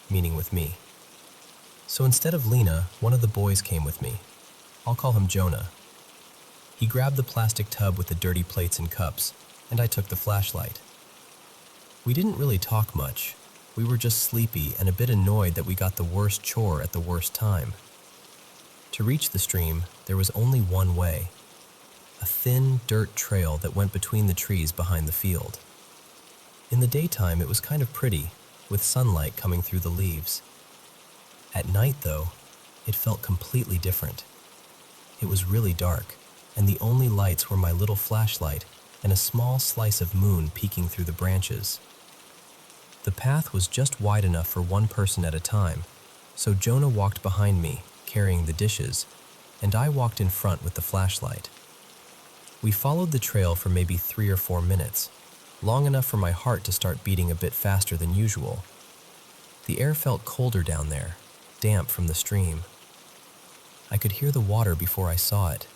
meaning with me. So instead of Lena, one of the boys came with me. I'll call him Jonah. He grabbed the plastic tub with the dirty plates and cups, and I took the flashlight. We didn't really talk much. We were just sleepy and a bit annoyed that we got the worst chore at the worst time. To reach the stream, there was only one way, a thin dirt trail that went between the trees behind the field. In the daytime, it was kind of pretty, with sunlight coming through the leaves. At night, though, it felt completely different. It was really dark, and the only lights were my little flashlight and a small slice of moon peeking through the branches. The path was just wide enough for one person at a time, so Jonah walked behind me, carrying the dishes, and I walked in front with the flashlight. We followed the trail for maybe 3 or 4 minutes, long enough for my heart to start beating a bit faster than usual. The air felt colder down there, damp from the stream. I could hear the water before I saw it.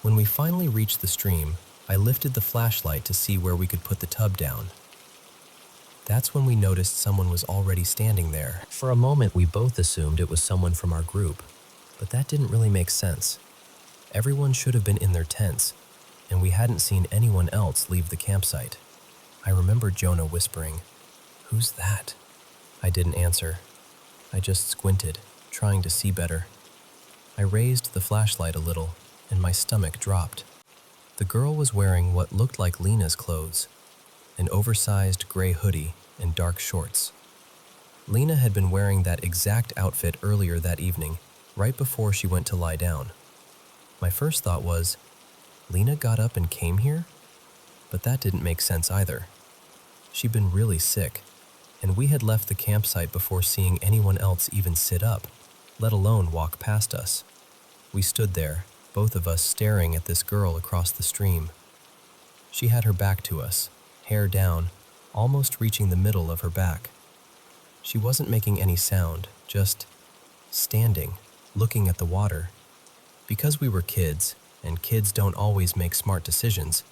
When we finally reached the stream, I lifted the flashlight to see where we could put the tub down. That's when we noticed someone was already standing there. For a moment, we both assumed it was someone from our group, but that didn't really make sense. Everyone should have been in their tents, and we hadn't seen anyone else leave the campsite. I remember Jonah whispering, "Who's that?" I didn't answer. I just squinted, trying to see better. I raised the flashlight a little, and my stomach dropped. The girl was wearing what looked like Lena's clothes, an oversized gray hoodie and dark shorts. Lena had been wearing that exact outfit earlier that evening, right before she went to lie down. My first thought was, Lena got up and came here? But that didn't make sense either. She'd been really sick, and we had left the campsite before seeing anyone else even sit up, let alone walk past us. We stood there, both of us staring at this girl across the stream. She had her back to us, hair down, almost reaching the middle of her back. She wasn't making any sound, just standing, looking at the water. Because we were kids, and kids don't always make smart decisions,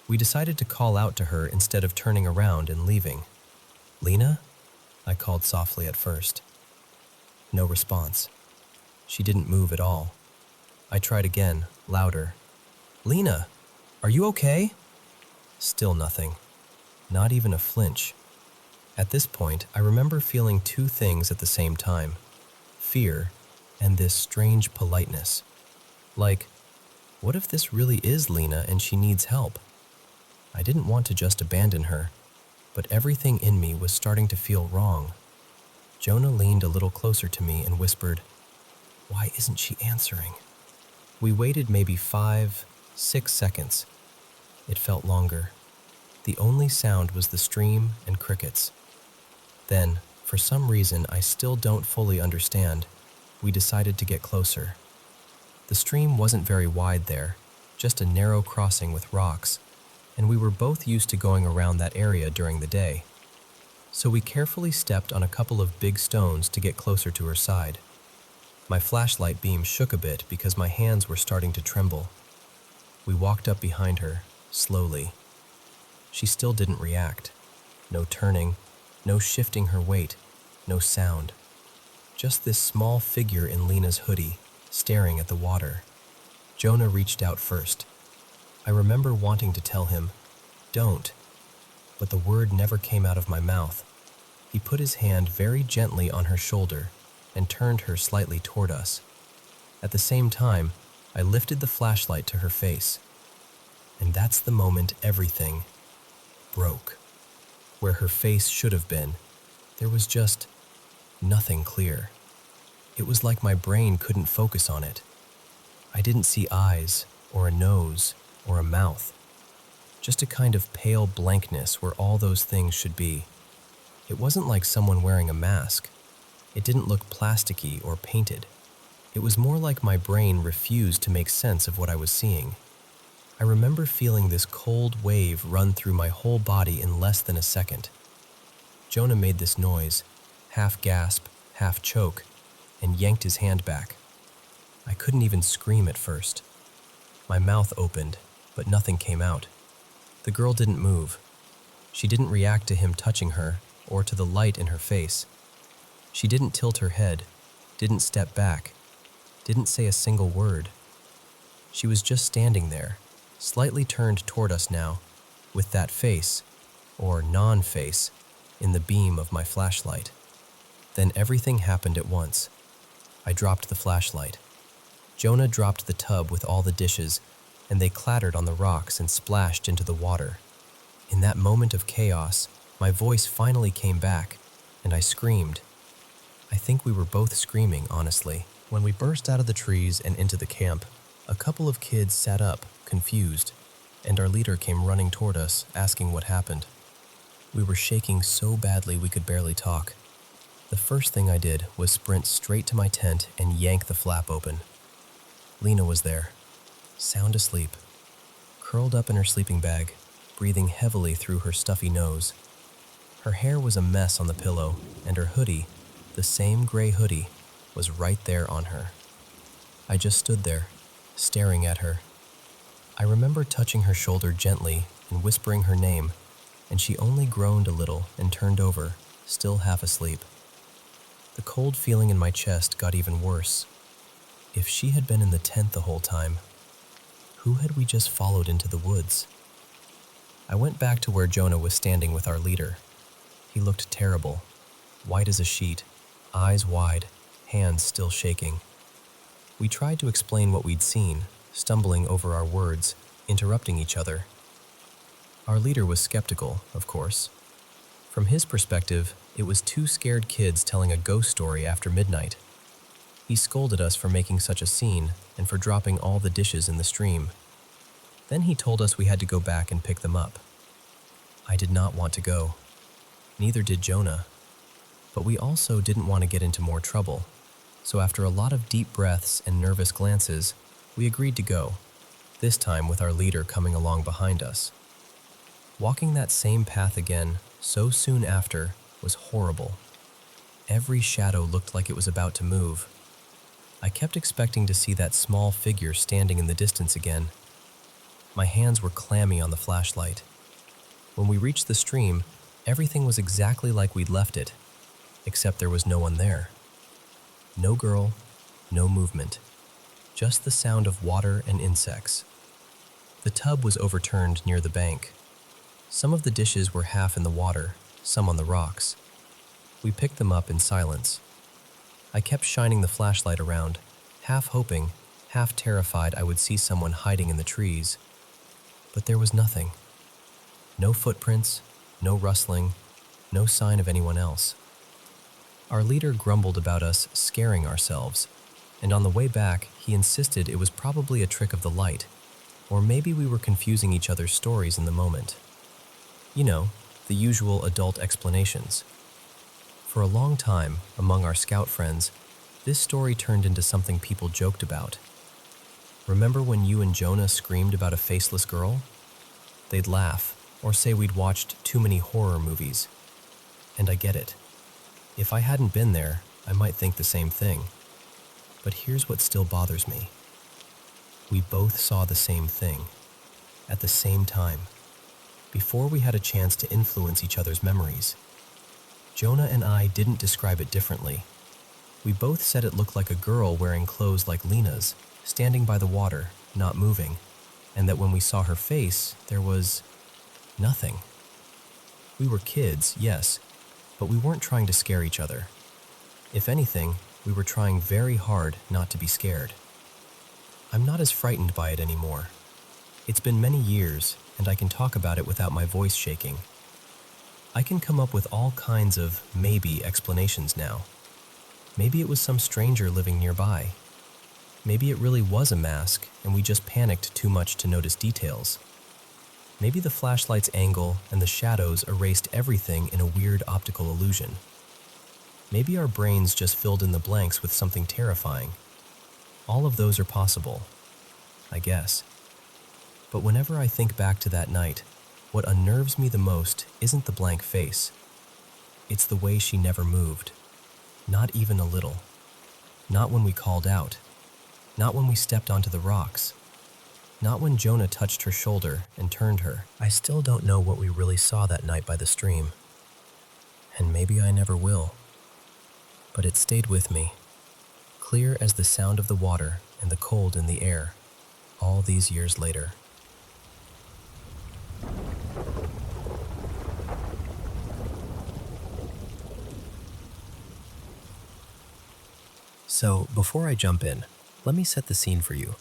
we decided to call out to her instead of turning around and leaving. "Lena?" I called softly at first. No response. She didn't move at all. I tried again, louder. "Lena, are you okay?" Still nothing. Not even a flinch. At this point, I remember feeling two things at the same time: fear and this strange politeness. Like, what if this really is Lena and she needs help? I didn't want to just abandon her, but everything in me was starting to feel wrong. Jonah leaned a little closer to me and whispered, "Why isn't she answering?" We waited maybe 5, 6 seconds. It felt longer. The only sound was the stream and crickets. Then, for some reason I still don't fully understand, we decided to get closer. The stream wasn't very wide there, just a narrow crossing with rocks, and we were both used to going around that area during the day. So we carefully stepped on a couple of big stones to get closer to her side. My flashlight beam shook a bit because my hands were starting to tremble. We walked up behind her, slowly. She still didn't react. No turning, no shifting her weight, no sound. Just this small figure in Lena's hoodie, staring at the water. Jonah reached out first. I remember wanting to tell him, "Don't," but the word never came out of my mouth. He put his hand very gently on her shoulder and turned her slightly toward us. At the same time, I lifted the flashlight to her face. And that's the moment everything broke. Where her face should have been, there was just nothing clear. It was like my brain couldn't focus on it. I didn't see eyes, or a nose, or a mouth. Just a kind of pale blankness where all those things should be. It wasn't like someone wearing a mask. It didn't look plasticky or painted. It was more like my brain refused to make sense of what I was seeing. I remember feeling this cold wave run through my whole body in less than a second. Jonah made this noise, half gasp, half choke, and yanked his hand back. I couldn't even scream at first. My mouth opened, but nothing came out. The girl didn't move. She didn't react to him touching her or to the light in her face. She didn't tilt her head, didn't step back, didn't say a single word. She was just standing there, slightly turned toward us now, with that face, or non-face, in the beam of my flashlight. Then everything happened at once. I dropped the flashlight. Jonah dropped the tub with all the dishes, and they clattered on the rocks and splashed into the water. In that moment of chaos, my voice finally came back, and I screamed. I think we were both screaming, honestly. When we burst out of the trees and into the camp, a couple of kids sat up, confused, and our leader came running toward us, asking what happened. We were shaking so badly we could barely talk. The first thing I did was sprint straight to my tent and yank the flap open. Lena was there, sound asleep, curled up in her sleeping bag, breathing heavily through her stuffy nose. Her hair was a mess on the pillow, and her hoodie, the same gray hoodie, was right there on her. I just stood there, staring at her. I remember touching her shoulder gently and whispering her name, and she only groaned a little and turned over, still half asleep. The cold feeling in my chest got even worse. If she had been in the tent the whole time, who had we just followed into the woods? I went back to where Jonah was standing with our leader. He looked terrible, white as a sheet, eyes wide, hands still shaking. We tried to explain what we'd seen, stumbling over our words, interrupting each other. Our leader was skeptical, of course. From his perspective, it was two scared kids telling a ghost story after midnight. He scolded us for making such a scene and for dropping all the dishes in the stream. Then he told us we had to go back and pick them up. I did not want to go. Neither did Jonah. But we also didn't want to get into more trouble. So after a lot of deep breaths and nervous glances, we agreed to go, this time with our leader coming along behind us. Walking that same path again, so soon after, was horrible. Every shadow looked like it was about to move. I kept expecting to see that small figure standing in the distance again. My hands were clammy on the flashlight. When we reached the stream, everything was exactly like we'd left it, except there was no one there. No girl, no movement, just the sound of water and insects. The tub was overturned near the bank. Some of the dishes were half in the water, some on the rocks. We picked them up in silence. I kept shining the flashlight around, half hoping, half terrified I would see someone hiding in the trees. But there was nothing. No footprints, no rustling, no sign of anyone else. Our leader grumbled about us scaring ourselves, and on the way back, he insisted it was probably a trick of the light, or maybe we were confusing each other's stories in the moment. You know, the usual adult explanations. For a long time, among our scout friends, this story turned into something people joked about. Remember when you and Jonah screamed about a faceless girl? They'd laugh, or say we'd watched too many horror movies. And I get it. If I hadn't been there, I might think the same thing. But here's what still bothers me. We both saw the same thing, at the same time, before we had a chance to influence each other's memories. Jonah and I didn't describe it differently. We both said it looked like a girl wearing clothes like Lena's, standing by the water, not moving, and that when we saw her face, there was nothing. We were kids, yes, but we weren't trying to scare each other. If anything, we were trying very hard not to be scared. I'm not as frightened by it anymore. It's been many years, and I can talk about it without my voice shaking. I can come up with all kinds of maybe explanations now. Maybe it was some stranger living nearby. Maybe it really was a mask, and we just panicked too much to notice details. Maybe the flashlight's angle and the shadows erased everything in a weird optical illusion. Maybe our brains just filled in the blanks with something terrifying. All of those are possible, I guess. But whenever I think back to that night, what unnerves me the most isn't the blank face. It's the way she never moved. Not even a little. Not when we called out. Not when we stepped onto the rocks. Not when Jonah touched her shoulder and turned her. I still don't know what we really saw that night by the stream. And maybe I never will. But it stayed with me, clear as the sound of the water and the cold in the air, all these years later. So, before I jump in, let me set the scene for you.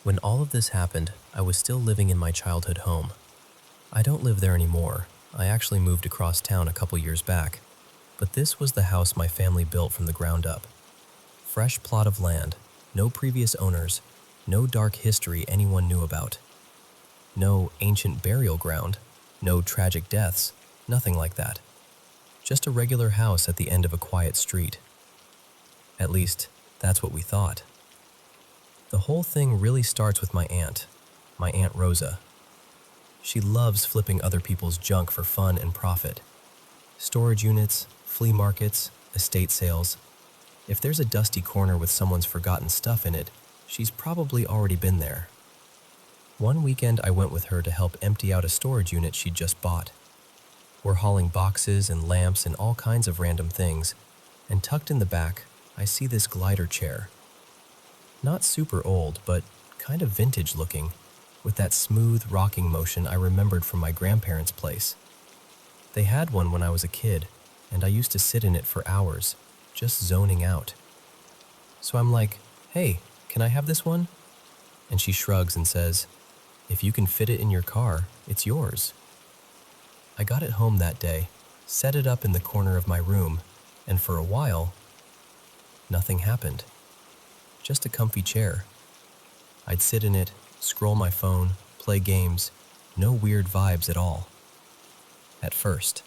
When all of this happened, I was still living in my childhood home. I don't live there anymore. I actually moved across town a couple years back. But this was the house my family built from the ground up. Fresh plot of land, no previous owners, no dark history anyone knew about. No ancient burial ground, no tragic deaths, nothing like that. Just a regular house at the end of a quiet street. At least, that's what we thought. The whole thing really starts with my Aunt Rosa. She loves flipping other people's junk for fun and profit. Storage units, flea markets, estate sales. If there's a dusty corner with someone's forgotten stuff in it, she's probably already been there. One weekend I went with her to help empty out a storage unit she'd just bought. We're hauling boxes and lamps and all kinds of random things, and tucked in the back, I see this glider chair. Not super old, but kind of vintage looking, with that smooth rocking motion I remembered from my grandparents' place. They had one when I was a kid, and I used to sit in it for hours, just zoning out. So I'm like, "Hey, can I have this one?" And she shrugs and says, "If you can fit it in your car, it's yours." I got it home that day, set it up in the corner of my room, and for a while, nothing happened. Just a comfy chair. I'd sit in it, scroll my phone, play games, no weird vibes at all. At first.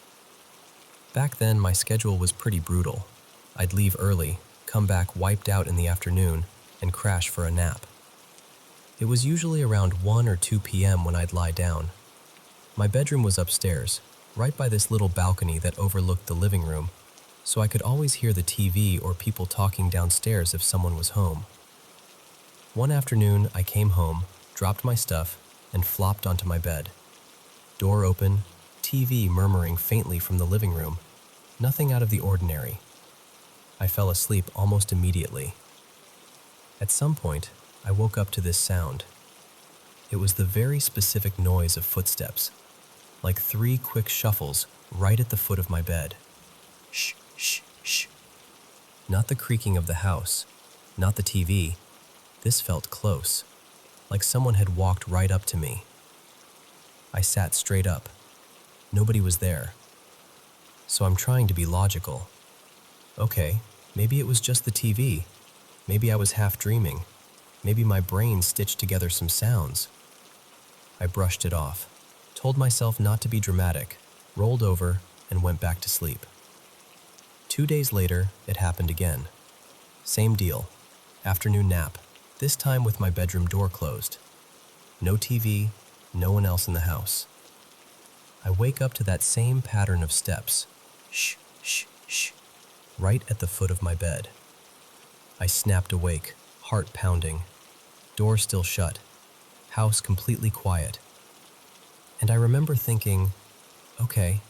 Back then, my schedule was pretty brutal. I'd leave early, come back wiped out in the afternoon, and crash for a nap. It was usually around 1 or 2 p.m. when I'd lie down. My bedroom was upstairs, right by this little balcony that overlooked the living room, so I could always hear the TV or people talking downstairs if someone was home. One afternoon, I came home, dropped my stuff, and flopped onto my bed. Door open, TV murmuring faintly from the living room. Nothing out of the ordinary. I fell asleep almost immediately. At some point, I woke up to this sound. It was the very specific noise of footsteps, like 3 quick shuffles right at the foot of my bed. Shh, shh, shh. Not the creaking of the house, not the TV. This felt close, like someone had walked right up to me. I sat straight up. Nobody was there. So I'm trying to be logical. Okay, maybe it was just the TV. Maybe I was half dreaming. Maybe my brain stitched together some sounds. I brushed it off, told myself not to be dramatic, rolled over, and went back to sleep. 2 days later, it happened again. Same deal. Afternoon nap, this time with my bedroom door closed. No TV, no one else in the house. I wake up to that same pattern of steps. Shh, shh, shh. Right at the foot of my bed. I snapped awake, heart pounding. Door still shut. House completely quiet. And I remember thinking, okay,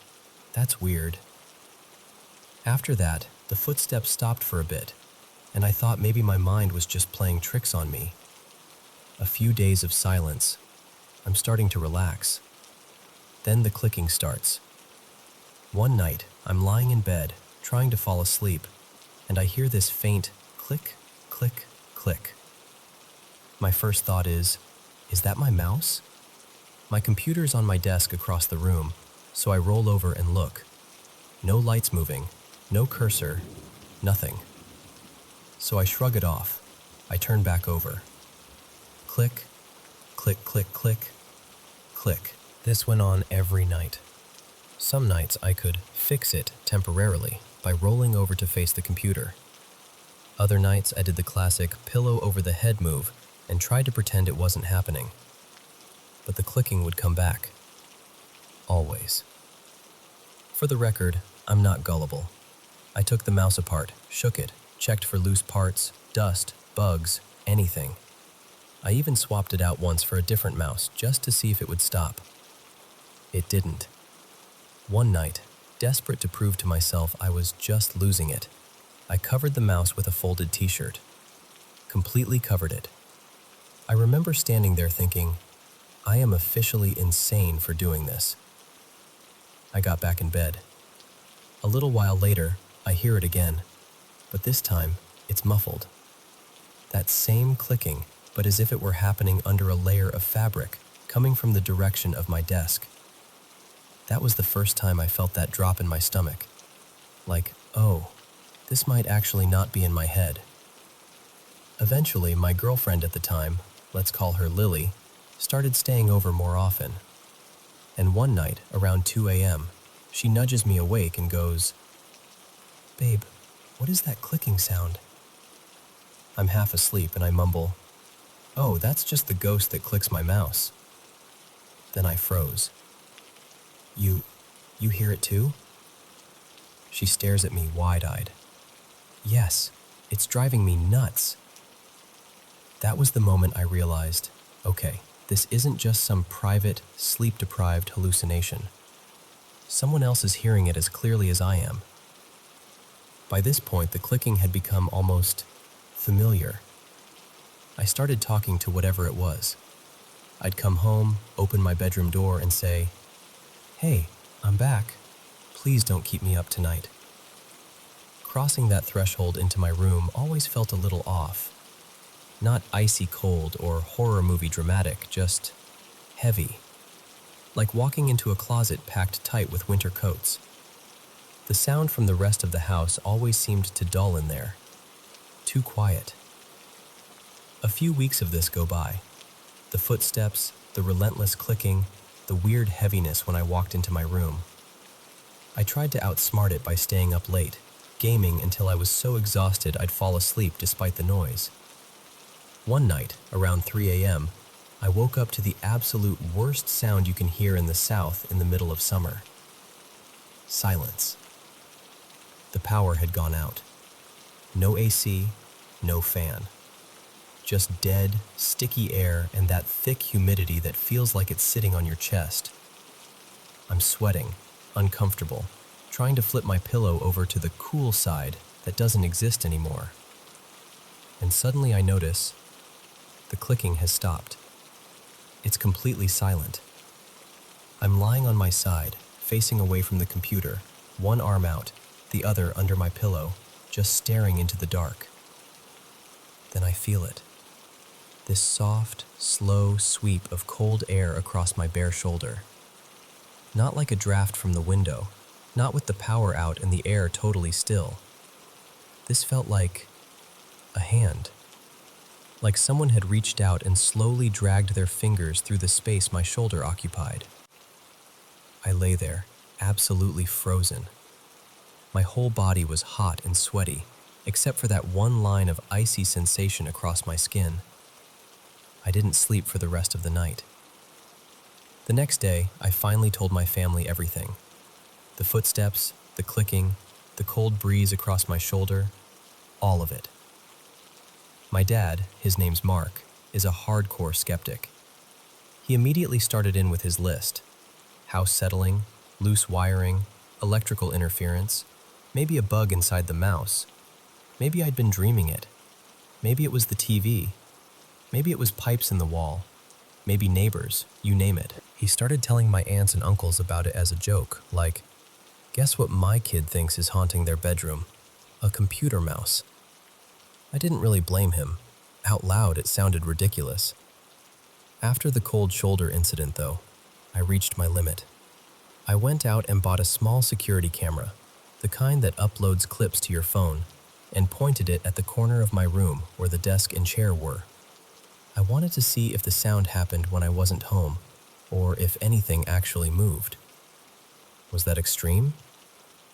that's weird. After that, the footsteps stopped for a bit, and I thought maybe my mind was just playing tricks on me. A few days of silence. I'm starting to relax. Then the clicking starts. One night, I'm lying in bed, trying to fall asleep, and I hear this faint click, click, click. My first thought is that my mouse? My computer's on my desk across the room, so I roll over and look. No lights moving, no cursor, nothing. So I shrug it off. I turn back over. Click, click, click, click, click. This went on every night. Some nights I could fix it temporarily by rolling over to face the computer. Other nights I did the classic pillow over the head move and tried to pretend it wasn't happening. But the clicking would come back. Always. For the record, I'm not gullible. I took the mouse apart, shook it, checked for loose parts, dust, bugs, anything. I even swapped it out once for a different mouse just to see if it would stop. It didn't. One night, desperate to prove to myself I was just losing it, I covered the mouse with a folded t-shirt. Completely covered it. I remember standing there thinking, I am officially insane for doing this. I got back in bed. A little while later, I hear it again, but this time, It's muffled. That same clicking, but as if it were happening under a layer of fabric, coming from the direction of my desk. That was the first time I felt that drop in my stomach. Like, oh, this might actually not be in my head. Eventually, my girlfriend at the time, let's call her Lily, started staying over more often. And one night, around 2 a.m., she nudges me awake and goes, "Babe, what is that clicking sound?" I'm half asleep and I mumble, "Oh, that's just the ghost that clicks my mouse." Then I froze. You hear it too?" She stares at me wide-eyed. "Yes, it's driving me nuts." That was the moment I realized, okay, this isn't just some private, sleep-deprived hallucination. Someone else is hearing it as clearly as I am. By this point, the clicking had become almost familiar. I started talking to whatever it was. I'd come home, open my bedroom door, and say, "Hey, I'm back. Please don't keep me up tonight." Crossing that threshold into my room always felt a little off. Not icy cold or horror movie dramatic, just heavy. Like walking into a closet packed tight with winter coats. The sound from the rest of the house always seemed to dull in there. Too quiet. A few weeks of this go by. The footsteps, the relentless clicking, the weird heaviness when I walked into my room. I tried to outsmart it by staying up late, gaming until I was so exhausted I'd fall asleep despite the noise. One night, around 3 a.m., I woke up to the absolute worst sound you can hear in the South in the middle of summer. Silence. The power had gone out. No AC, no fan. Just dead, sticky air and that thick humidity that feels like it's sitting on your chest. I'm sweating, uncomfortable, trying to flip my pillow over to the cool side that doesn't exist anymore. And suddenly I notice the clicking has stopped. It's completely silent. I'm lying on my side, facing away from the computer, one arm out, the other under my pillow, just staring into the dark. Then I feel it. This soft, slow sweep of cold air across my bare shoulder. Not like a draft from the window, not with the power out and the air totally still. This felt like a hand. Like someone had reached out and slowly dragged their fingers through the space my shoulder occupied. I lay there, absolutely frozen. My whole body was hot and sweaty, except for that one line of icy sensation across my skin. I didn't sleep for the rest of the night. The next day, I finally told my family everything. The footsteps, the clicking, the cold breeze across my shoulder, all of it. My dad, his name's Mark, is a hardcore skeptic. He immediately started in with his list. House settling, loose wiring, electrical interference, maybe a bug inside the mouse. Maybe I'd been dreaming it. Maybe it was the TV. Maybe it was pipes in the wall. Maybe neighbors, you name it. He started telling my aunts and uncles about it as a joke, like, "Guess what my kid thinks is haunting their bedroom? A computer mouse." I didn't really blame him. Out loud, it sounded ridiculous. After the cold shoulder incident, though, I reached my limit. I went out and bought a small security camera, the kind that uploads clips to your phone, and pointed it at the corner of my room where the desk and chair were. I wanted to see if the sound happened when I wasn't home, or if anything actually moved. Was that extreme?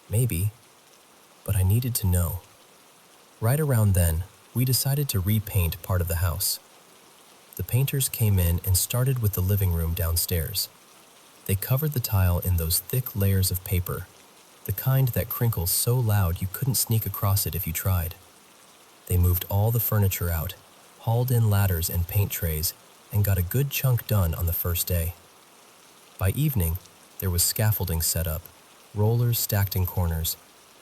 Maybe, but I needed to know. Right around then, we decided to repaint part of the house. The painters came in and started with the living room downstairs. They covered the tile in those thick layers of paper, the kind that crinkles so loud you couldn't sneak across it if you tried. They moved all the furniture out, hauled in ladders and paint trays, and got a good chunk done on the first day. By evening, there was scaffolding set up, rollers stacked in corners,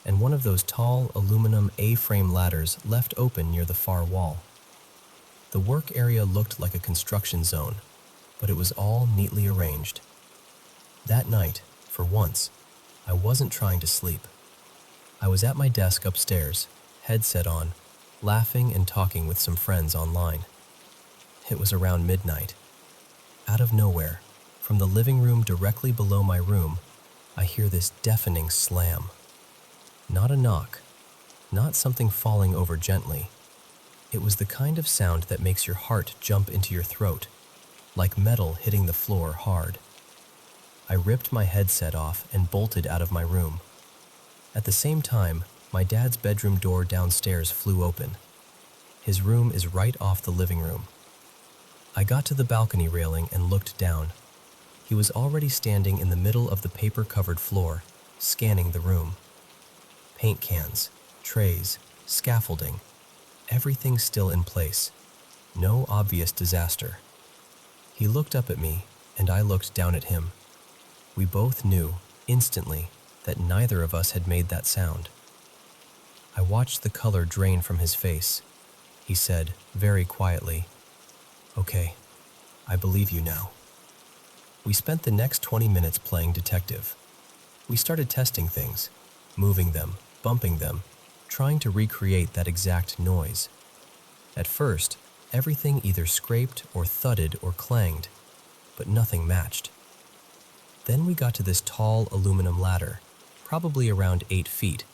and one of those tall aluminum A-frame ladders left open near the far wall. The work area looked like a construction zone, but it was all neatly arranged. That night, for once, I wasn't trying to sleep. I was at my desk upstairs, headset on, laughing and talking with some friends online. It was around midnight. Out of nowhere, from the living room directly below my room, I hear this deafening slam. Not a knock, not something falling over gently. It was the kind of sound that makes your heart jump into your throat, like metal hitting the floor hard. I ripped my headset off and bolted out of my room. At the same time, my dad's bedroom door downstairs flew open. His room is right off the living room. I got to the balcony railing and looked down. He was already standing in the middle of the paper-covered floor, scanning the room. Paint cans, trays, scaffolding, everything still in place. No obvious disaster. He looked up at me, and I looked down at him. We both knew, instantly, that neither of us had made that sound. I watched the color drain from his face. He said, very quietly, "Okay, I believe you now." We spent the next 20 minutes playing detective. We started testing things, moving them, bumping them, trying to recreate that exact noise. At first, everything either scraped or thudded or clanged, but nothing matched. Then we got to this tall aluminum ladder, probably around 8 feet,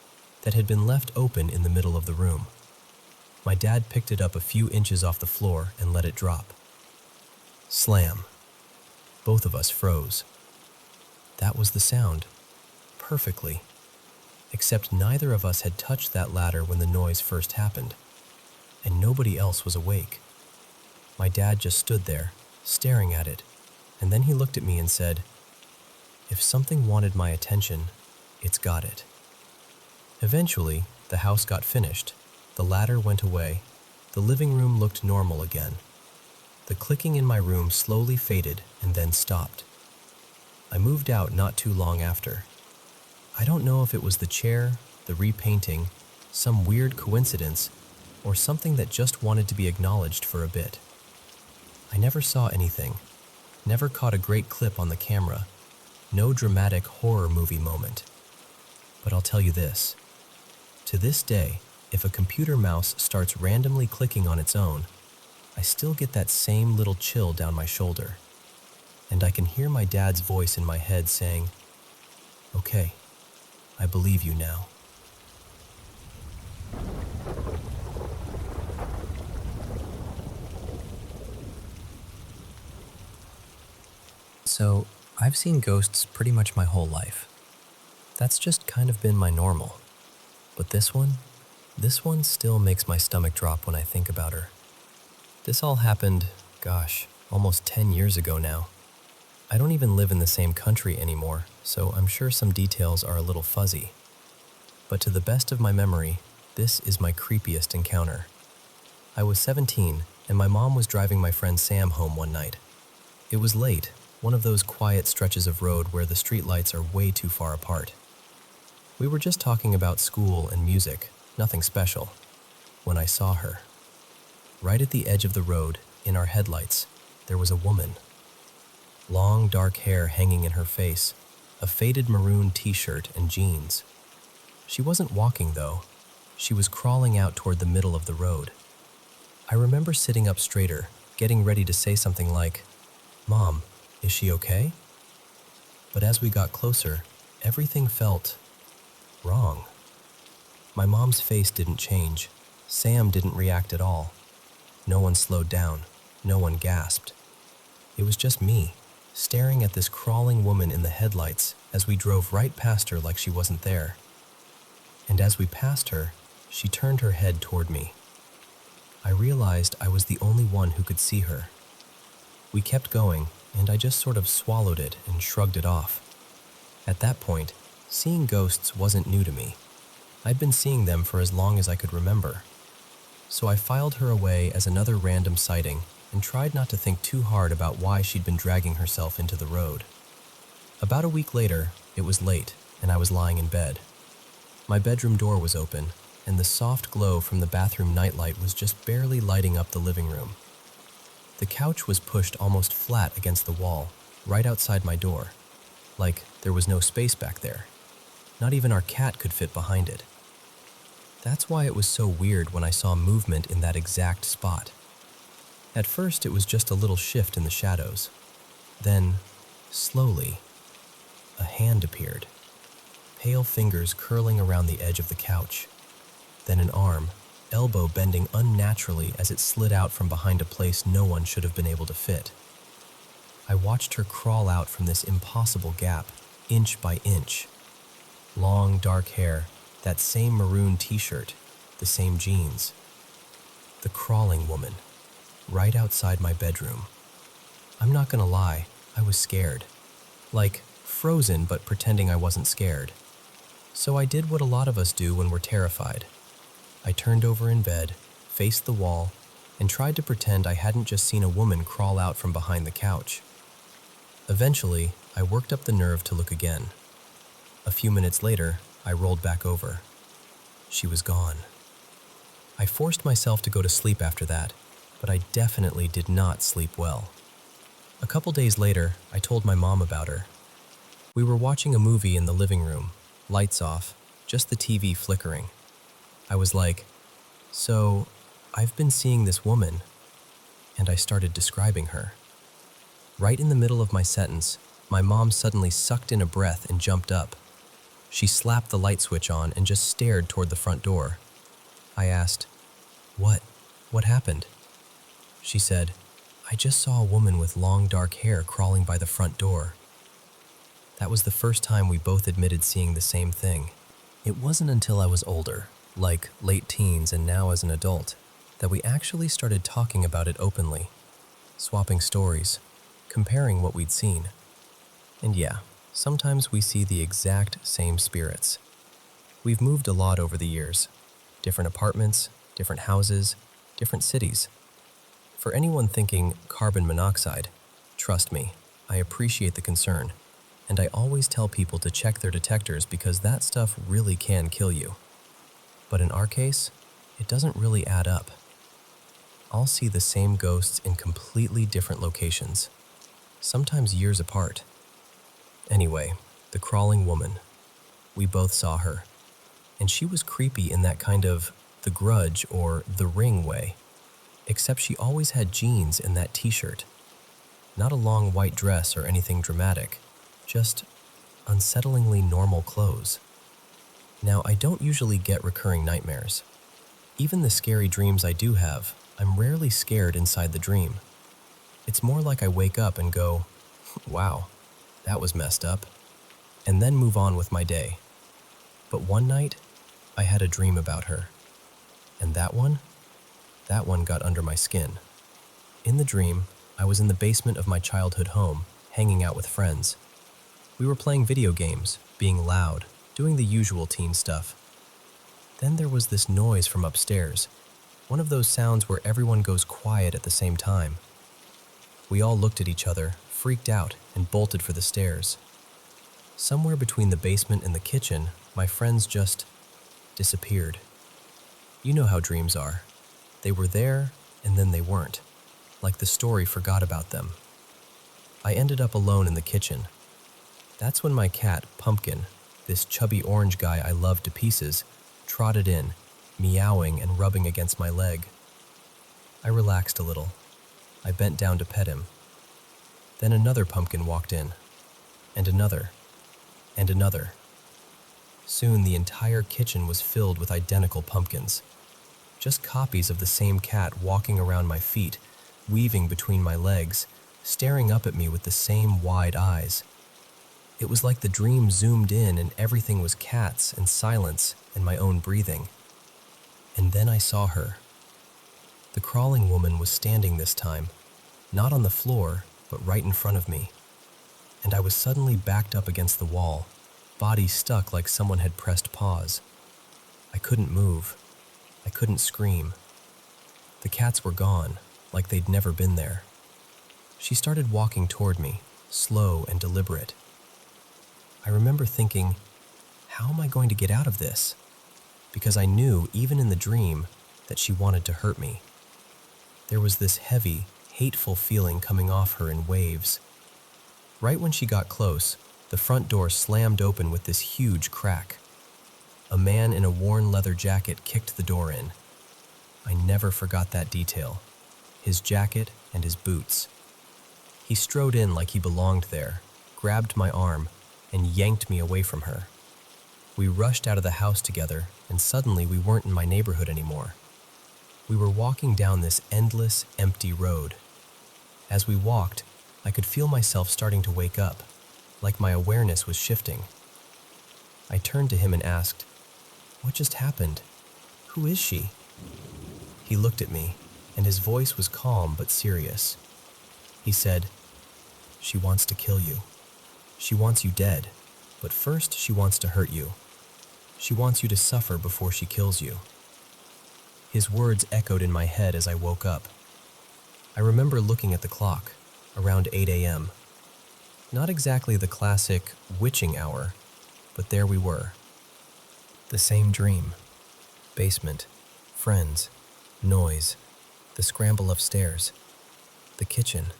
that had been left open in the middle of the room. My dad picked it up a few inches off the floor and let it drop. Slam. Both of us froze. That was the sound. Perfectly. Except neither of us had touched that ladder when the noise first happened, and nobody else was awake. My dad just stood there, staring at it, and then he looked at me and said, "If something wanted my attention, it's got it." Eventually, the house got finished, the ladder went away, the living room looked normal again. The clicking in my room slowly faded and then stopped. I moved out not too long after. I don't know if it was the chair, the repainting, some weird coincidence, or something that just wanted to be acknowledged for a bit. I never saw anything, never caught a great clip on the camera, no dramatic horror movie moment. But I'll tell you this. To this day, if a computer mouse starts randomly clicking on its own, I still get that same little chill down my shoulder. And I can hear my dad's voice in my head saying, "Okay, I believe you now." So, I've seen ghosts pretty much my whole life. That's just kind of been my normal. But this one still makes my stomach drop when I think about her. This all happened, almost 10 years ago now. I don't even live in the same country anymore, so I'm sure some details are a little fuzzy. But to the best of my memory, this is my creepiest encounter. I was 17, and my mom was driving my friend Sam home one night. It was late, one of those quiet stretches of road where the streetlights are way too far apart. We were just talking about school and music, nothing special, when I saw her. Right at the edge of the road, in our headlights, there was a woman. Long, dark hair hanging in her face, a faded maroon t-shirt and jeans. She wasn't walking, though. She was crawling out toward the middle of the road. I remember sitting up straighter, getting ready to say something like, "Mom, is she okay?" But as we got closer, everything felt wrong. My mom's face didn't change. Sam didn't react at all. No one slowed down. No one gasped. It was just me, staring at this crawling woman in the headlights as we drove right past her like she wasn't there. And as we passed her, she turned her head toward me. I realized I was the only one who could see her. We kept going, and I just sort of swallowed it and shrugged it off. At that point, seeing ghosts wasn't new to me. I'd been seeing them for as long as I could remember. So I filed her away as another random sighting and tried not to think too hard about why she'd been dragging herself into the road. About a week later, it was late, and I was lying in bed. My bedroom door was open, and the soft glow from the bathroom nightlight was just barely lighting up the living room. The couch was pushed almost flat against the wall, right outside my door, like there was no space back there. Not even our cat could fit behind it. That's why it was so weird when I saw movement in that exact spot. At first, it was just a little shift in the shadows. Then, slowly, a hand appeared, pale fingers curling around the edge of the couch. Then an arm, elbow bending unnaturally as it slid out from behind a place no one should have been able to fit. I watched her crawl out from this impossible gap, inch by inch. Long, dark hair, that same maroon t-shirt, the same jeans. The crawling woman, right outside my bedroom. I'm not gonna lie, I was scared. Like, frozen but pretending I wasn't scared. So I did what a lot of us do when we're terrified. I turned over in bed, faced the wall, and tried to pretend I hadn't just seen a woman crawl out from behind the couch. Eventually, I worked up the nerve to look again. A few minutes later, I rolled back over. She was gone. I forced myself to go to sleep after that, but I definitely did not sleep well. A couple days later, I told my mom about her. We were watching a movie in the living room, lights off, just the TV flickering. I was like, "So, I've been seeing this woman," and I started describing her. Right in the middle of my sentence, my mom suddenly sucked in a breath and jumped up. She slapped the light switch on and just stared toward the front door. I asked, "What? What happened?" She said, "I just saw a woman with long dark hair crawling by the front door." That was the first time we both admitted seeing the same thing. It wasn't until I was older, like late teens and now as an adult, that we actually started talking about it openly, swapping stories, comparing what we'd seen. And yeah, sometimes we see the exact same spirits. We've moved a lot over the years. Different apartments, different houses, different cities. For anyone thinking carbon monoxide, trust me, I appreciate the concern, and I always tell people to check their detectors because that stuff really can kill you. But in our case, it doesn't really add up. I'll see the same ghosts in completely different locations, sometimes years apart. Anyway, the crawling woman. We both saw her, and she was creepy in that kind of The Grudge or The Ring way, except she always had jeans and that t-shirt. Not a long white dress or anything dramatic, just unsettlingly normal clothes. Now, I don't usually get recurring nightmares. Even the scary dreams I do have, I'm rarely scared inside the dream. It's more like I wake up and go, "Wow, that was messed up," and then move on with my day. But one night, I had a dream about her. And that one got under my skin. In the dream, I was in the basement of my childhood home, hanging out with friends. We were playing video games, being loud, doing the usual teen stuff. Then there was this noise from upstairs, one of those sounds where everyone goes quiet at the same time. We all looked at each other, freaked out, and bolted for the stairs. Somewhere between the basement and the kitchen, my friends just disappeared. You know how dreams are. They were there, and then they weren't, like the story forgot about them. I ended up alone in the kitchen. That's when my cat, Pumpkin, this chubby orange guy I loved to pieces, trotted in, meowing and rubbing against my leg. I relaxed a little. I bent down to pet him. Then another pumpkin walked in, and another, and another. Soon the entire kitchen was filled with identical pumpkins, just copies of the same cat walking around my feet, weaving between my legs, staring up at me with the same wide eyes. It was like the dream zoomed in and everything was cats and silence and my own breathing. And then I saw her. The crawling woman was standing this time, not on the floor, but right in front of me. And I was suddenly backed up against the wall, body stuck like someone had pressed pause. I couldn't move. I couldn't scream. The cats were gone, like they'd never been there. She started walking toward me, slow and deliberate. I remember thinking, how am I going to get out of this? Because I knew, even in the dream, that she wanted to hurt me. There was this heavy, hateful feeling coming off her in waves. Right when she got close, the front door slammed open with this huge crack. A man in a worn leather jacket kicked the door in. I never forgot that detail. His jacket and his boots. He strode in like he belonged there, grabbed my arm, and yanked me away from her. We rushed out of the house together, and suddenly we weren't in my neighborhood anymore. We were walking down this endless, empty road. As we walked, I could feel myself starting to wake up, like my awareness was shifting. I turned to him and asked, "What just happened? Who is she?" He looked at me, and his voice was calm but serious. He said, "She wants to kill you. She wants you dead, but first she wants to hurt you. She wants you to suffer before she kills you." His words echoed in my head as I woke up. I remember looking at the clock, around 8 a.m. Not exactly the classic witching hour, but there we were. The same dream. Basement, friends, noise, the scramble upstairs, the kitchen,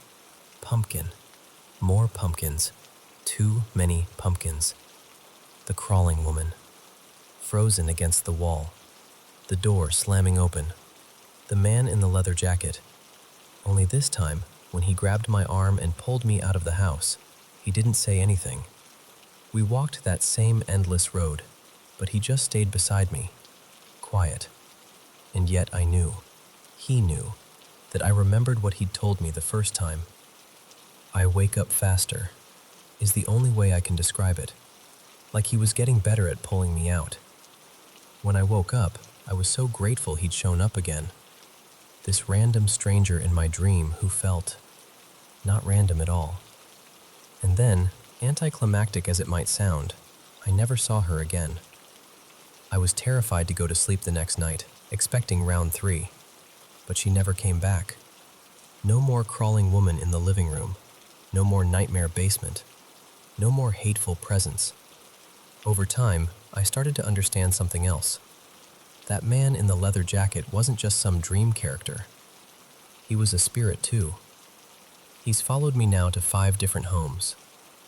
pumpkin, more pumpkins, too many pumpkins. The crawling woman, frozen against the wall, the door slamming open, the man in the leather jacket. Only this time, when he grabbed my arm and pulled me out of the house, he didn't say anything. We walked that same endless road, but he just stayed beside me, quiet. And yet I knew, he knew, that I remembered what he'd told me the first time. "I wake up faster," is the only way I can describe it, like he was getting better at pulling me out. When I woke up, I was so grateful he'd shown up again. This random stranger in my dream who felt not random at all. And then, anticlimactic as it might sound, I never saw her again. I was terrified to go to sleep the next night, expecting round 3, but she never came back. No more crawling woman in the living room, no more nightmare basement, no more hateful presence. Over time, I started to understand something else. That man in the leather jacket wasn't just some dream character. He was a spirit too. He's followed me now to 5 different homes,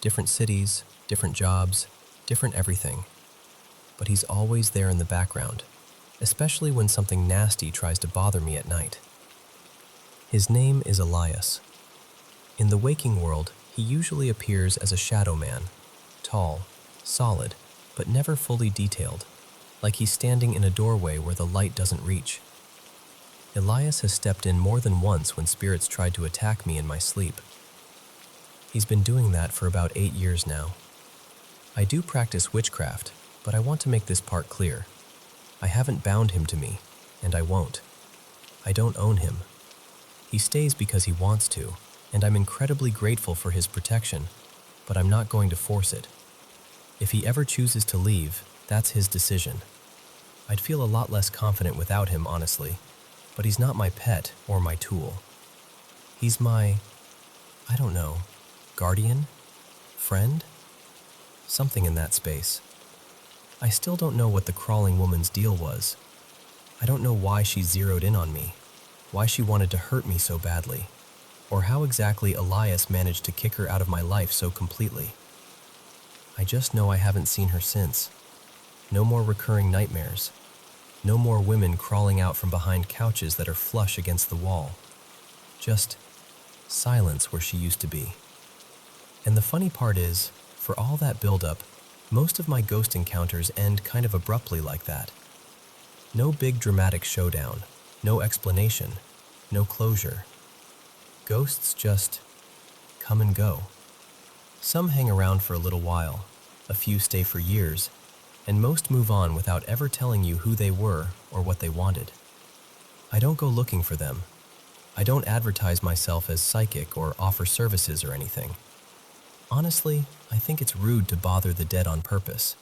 different cities, different jobs, different everything. But he's always there in the background, especially when something nasty tries to bother me at night. His name is Elias. In the waking world, he usually appears as a shadow man, tall, solid, but never fully detailed, like he's standing in a doorway where the light doesn't reach. Elias has stepped in more than once when spirits tried to attack me in my sleep. He's been doing that for about 8 years now. I do practice witchcraft, but I want to make this part clear. I haven't bound him to me, and I won't. I don't own him. He stays because he wants to, and I'm incredibly grateful for his protection, but I'm not going to force it. If he ever chooses to leave, that's his decision. I'd feel a lot less confident without him, honestly, but he's not my pet or my tool. He's my, I don't know, guardian? Friend? Something in that space. I still don't know what the crawling woman's deal was. I don't know why she zeroed in on me, why she wanted to hurt me so badly, or how exactly Elias managed to kick her out of my life so completely. I just know I haven't seen her since. No more recurring nightmares. No more women crawling out from behind couches that are flush against the wall. Just silence where she used to be. And the funny part is, for all that buildup, most of my ghost encounters end kind of abruptly like that. No big dramatic showdown, no explanation, no closure. Ghosts just come and go. Some hang around for a little while, a few stay for years, and most move on without ever telling you who they were or what they wanted. I don't go looking for them. I don't advertise myself as psychic or offer services or anything. Honestly, I think it's rude to bother the dead on purpose.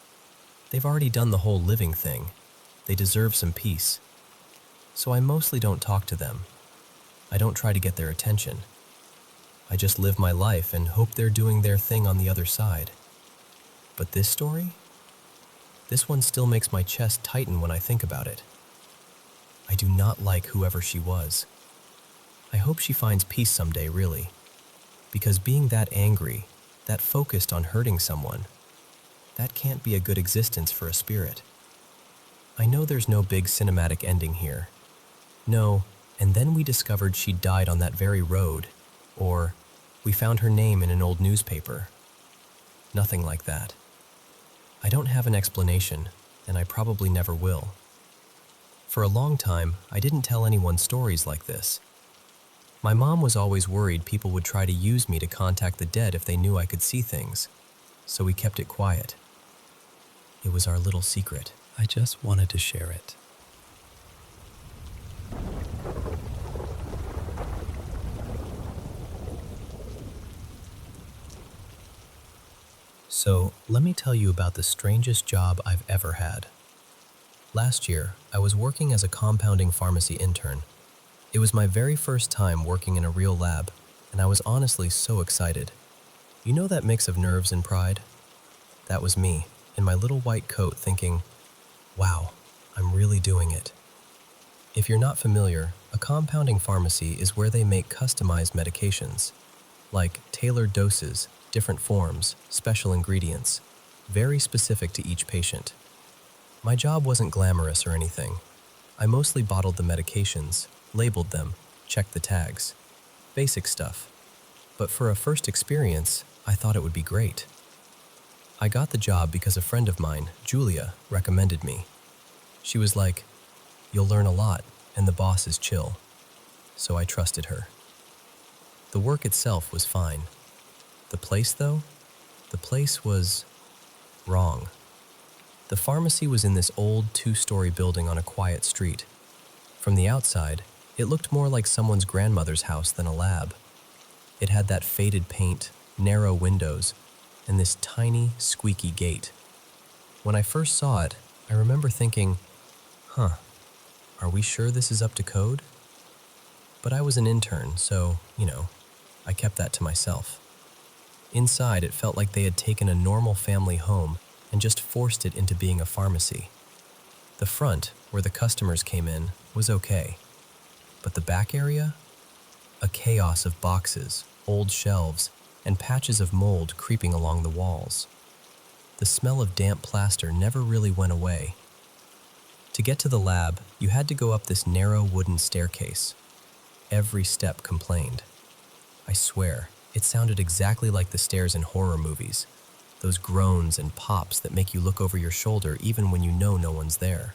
They've already done the whole living thing. They deserve some peace. So I mostly don't talk to them. I don't try to get their attention. I just live my life and hope they're doing their thing on the other side. But this story? This one still makes my chest tighten when I think about it. I do not like whoever she was. I hope she finds peace someday, really. Because being that angry, that focused on hurting someone, that can't be a good existence for a spirit. I know there's no big cinematic ending here. No, and then we discovered she died on that very road. Or, we found her name in an old newspaper. Nothing like that. I don't have an explanation, and I probably never will. For a long time, I didn't tell anyone stories like this. My mom was always worried people would try to use me to contact the dead if they knew I could see things, so we kept it quiet. It was our little secret. I just wanted to share it. So, let me tell you about the strangest job I've ever had. Last year, I was working as a compounding pharmacy intern. It was my very first time working in a real lab, and I was honestly so excited. You know that mix of nerves and pride? That was me, in my little white coat, thinking, wow, I'm really doing it. If you're not familiar, a compounding pharmacy is where they make customized medications, like tailored doses, different forms, special ingredients, very specific to each patient. My job wasn't glamorous or anything. I mostly bottled the medications, labeled them, checked the tags. Basic stuff. But for a first experience, I thought it would be great. I got the job because a friend of mine, Julia, recommended me. She was like, "You'll learn a lot, and the boss is chill." So I trusted her. The work itself was fine. The place, though? The place was wrong. The pharmacy was in this old 2-story building on a quiet street. From the outside, it looked more like someone's grandmother's house than a lab. It had that faded paint, narrow windows, and this tiny, squeaky gate. When I first saw it, I remember thinking, are we sure this is up to code? But I was an intern, so, I kept that to myself. Inside, it felt like they had taken a normal family home and just forced it into being a pharmacy. The front, where the customers came in, was okay. But the back area? A chaos of boxes, old shelves, and patches of mold creeping along the walls. The smell of damp plaster never really went away. To get to the lab, you had to go up this narrow wooden staircase. Every step complained. I swear, it sounded exactly like the stairs in horror movies, those groans and pops that make you look over your shoulder even when you know no one's there.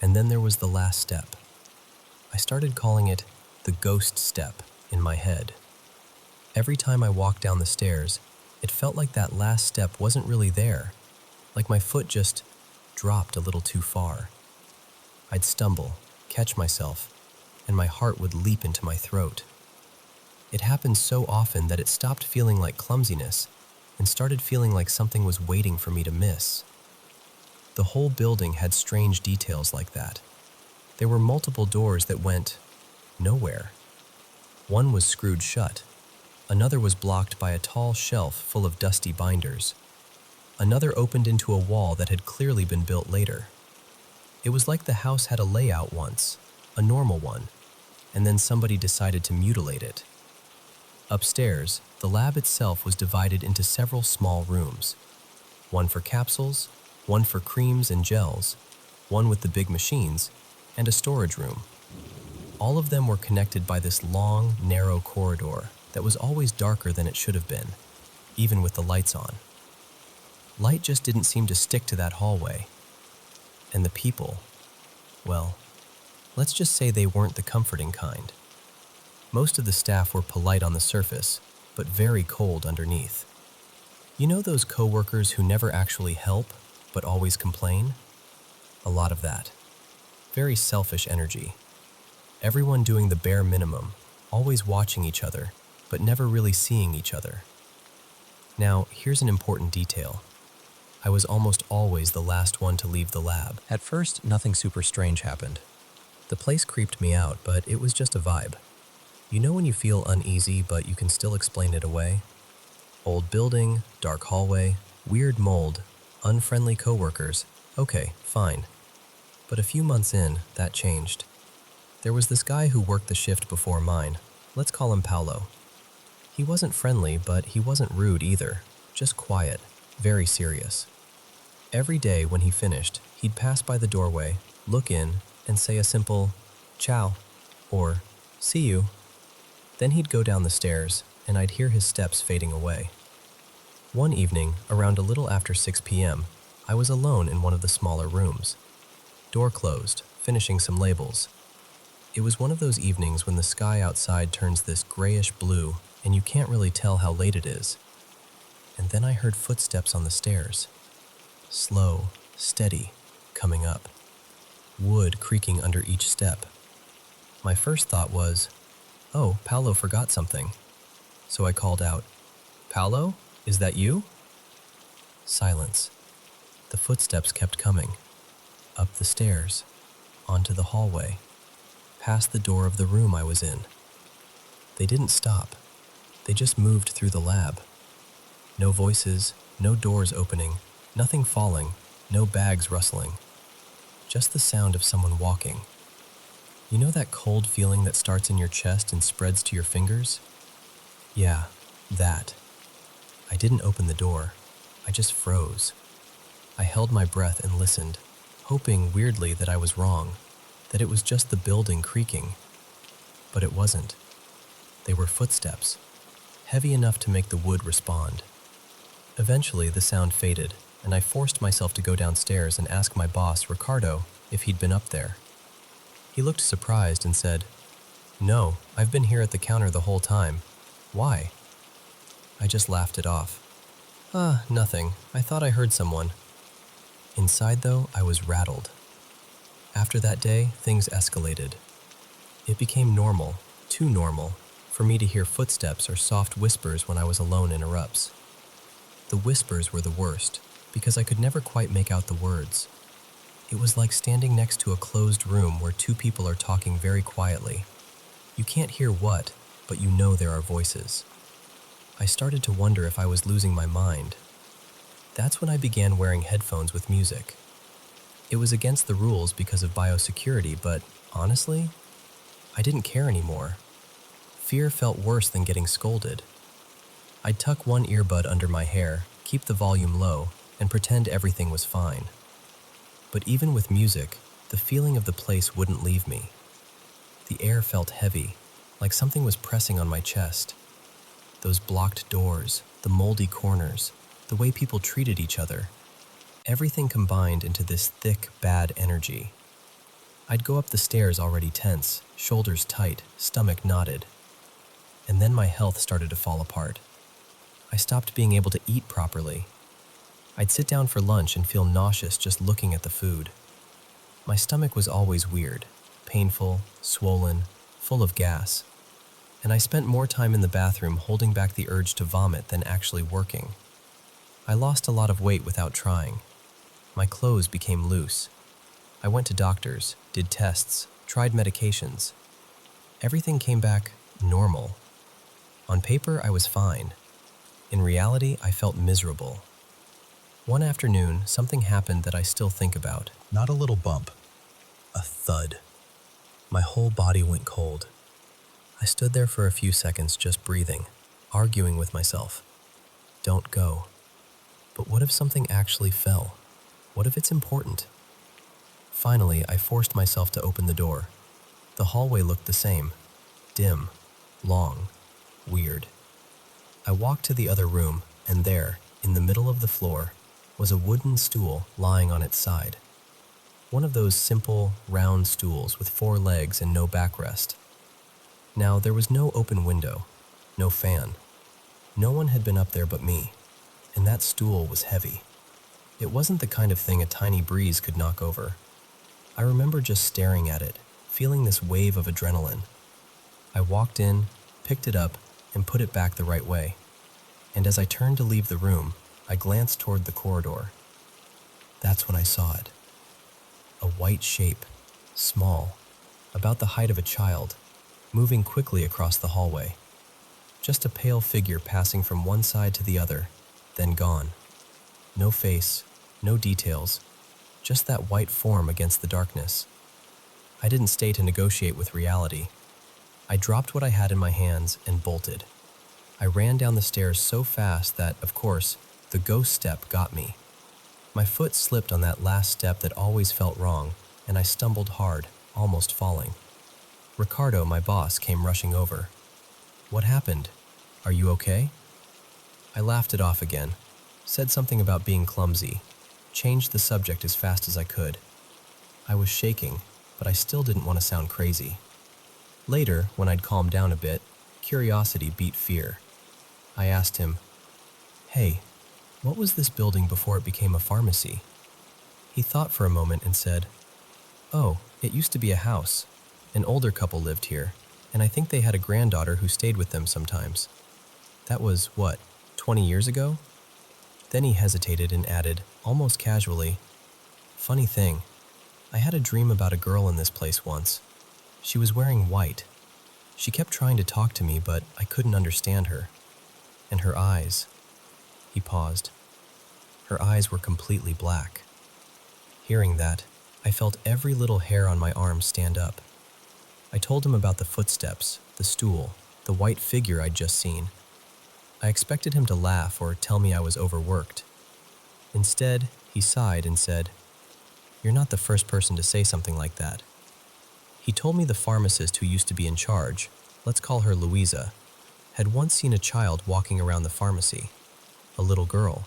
And then there was the last step. I started calling it the ghost step in my head. Every time I walked down the stairs, it felt like that last step wasn't really there, like my foot just dropped a little too far. I'd stumble, catch myself, and my heart would leap into my throat. It happened so often that it stopped feeling like clumsiness and started feeling like something was waiting for me to miss. The whole building had strange details like that. There were multiple doors that went nowhere. One was screwed shut. Another was blocked by a tall shelf full of dusty binders. Another opened into a wall that had clearly been built later. It was like the house had a layout once, a normal one, and then somebody decided to mutilate it. Upstairs, the lab itself was divided into several small rooms. One for capsules, one for creams and gels, one with the big machines, and a storage room. All of them were connected by this long, narrow corridor that was always darker than it should have been, even with the lights on. Light just didn't seem to stick to that hallway. And the people, well, let's just say they weren't the comforting kind. Most of the staff were polite on the surface, but very cold underneath. You know those coworkers who never actually help, but always complain? A lot of that. Very selfish energy. Everyone doing the bare minimum, always watching each other, but never really seeing each other. Now, here's an important detail. I was almost always the last one to leave the lab. At first, nothing super strange happened. The place creeped me out, but it was just a vibe. You know when you feel uneasy, but you can still explain it away? Old building, dark hallway, weird mold, unfriendly coworkers. Okay, fine. But a few months in, that changed. There was this guy who worked the shift before mine. Let's call him Paolo. He wasn't friendly, but he wasn't rude either. Just quiet, very serious. Every day when he finished, he'd pass by the doorway, look in, and say a simple, "Ciao," or "See you." Then he'd go down the stairs, and I'd hear his steps fading away. One evening, around a little after 6 p.m., I was alone in one of the smaller rooms. Door closed, finishing some labels. It was one of those evenings when the sky outside turns this grayish blue, and you can't really tell how late it is. And then I heard footsteps on the stairs. Slow, steady, coming up. Wood creaking under each step. My first thought was, oh, Paolo forgot something. So I called out, "Paolo, is that you?" Silence. The footsteps kept coming. Up the stairs, onto the hallway, past the door of the room I was in. They didn't stop. They just moved through the lab. No voices, no doors opening, nothing falling, no bags rustling. Just the sound of someone walking. You know that cold feeling that starts in your chest and spreads to your fingers? Yeah, that. I didn't open the door. I just froze. I held my breath and listened, hoping weirdly that I was wrong, that it was just the building creaking. But it wasn't. They were footsteps, heavy enough to make the wood respond. Eventually, the sound faded, and I forced myself to go downstairs and ask my boss, Ricardo, if he'd been up there. He looked surprised and said, "No, I've been here at the counter the whole time. Why?" I just laughed it off. Nothing. I thought I heard someone." Inside, though, I was rattled. After that day, things escalated. It became normal, too normal, for me to hear footsteps or soft whispers when I was alone in erupts. The whispers were the worst, because I could never quite make out the words. It was like standing next to a closed room where two people are talking very quietly. You can't hear what, but you know there are voices. I started to wonder if I was losing my mind. That's when I began wearing headphones with music. It was against the rules because of biosecurity, but honestly, I didn't care anymore. Fear felt worse than getting scolded. I'd tuck one earbud under my hair, keep the volume low, and pretend everything was fine. But even with music, the feeling of the place wouldn't leave me. The air felt heavy, like something was pressing on my chest. Those blocked doors, the moldy corners, the way people treated each other. Everything combined into this thick, bad energy. I'd go up the stairs already tense, shoulders tight, stomach knotted. And then my health started to fall apart. I stopped being able to eat properly. I'd sit down for lunch and feel nauseous just looking at the food. My stomach was always weird, painful, swollen, full of gas. And I spent more time in the bathroom holding back the urge to vomit than actually working. I lost a lot of weight without trying. My clothes became loose. I went to doctors, did tests, tried medications. Everything came back normal. On paper, I was fine. In reality, I felt miserable. One afternoon, something happened that I still think about. Not a little bump. A thud. My whole body went cold. I stood there for a few seconds just breathing, arguing with myself. Don't go. But what if something actually fell? What if it's important? Finally, I forced myself to open the door. The hallway looked the same. Dim, long, weird. I walked to the other room, and there, in the middle of the floor, was a wooden stool lying on its side. One of those simple, round stools with 4 legs and no backrest. Now, there was no open window, no fan. No one had been up there but me, and that stool was heavy. It wasn't the kind of thing a tiny breeze could knock over. I remember just staring at it, feeling this wave of adrenaline. I walked in, picked it up, and put it back the right way. And as I turned to leave the room, I glanced toward the corridor. That's when I saw it. A white shape, small, about the height of a child, moving quickly across the hallway. Just a pale figure passing from one side to the other, then gone. No face, no details, just that white form against the darkness. I didn't stay to negotiate with reality. I dropped what I had in my hands and bolted. I ran down the stairs so fast that, of course, the ghost step got me. My foot slipped on that last step that always felt wrong, and I stumbled hard, almost falling. Ricardo, my boss, came rushing over. "What happened? Are you okay?" I laughed it off again, said something about being clumsy, changed the subject as fast as I could. I was shaking, but I still didn't want to sound crazy. Later, when I'd calmed down a bit, curiosity beat fear. I asked him, "Hey, what was this building before it became a pharmacy?" He thought for a moment and said, "Oh, it used to be a house. An older couple lived here, and I think they had a granddaughter who stayed with them sometimes. That was, what, 20 years ago?" Then he hesitated and added, almost casually, "Funny thing, I had a dream about a girl in this place once. She was wearing white. She kept trying to talk to me, but I couldn't understand her. And her eyes..." He paused. Her eyes were completely black. Hearing that, I felt every little hair on my arm stand up. I told him about the footsteps, the stool, the white figure I'd just seen. I expected him to laugh or tell me I was overworked. Instead, he sighed and said, "You're not the first person to say something like that." He told me the pharmacist who used to be in charge, let's call her Louisa, had once seen a child walking around the pharmacy, a little girl.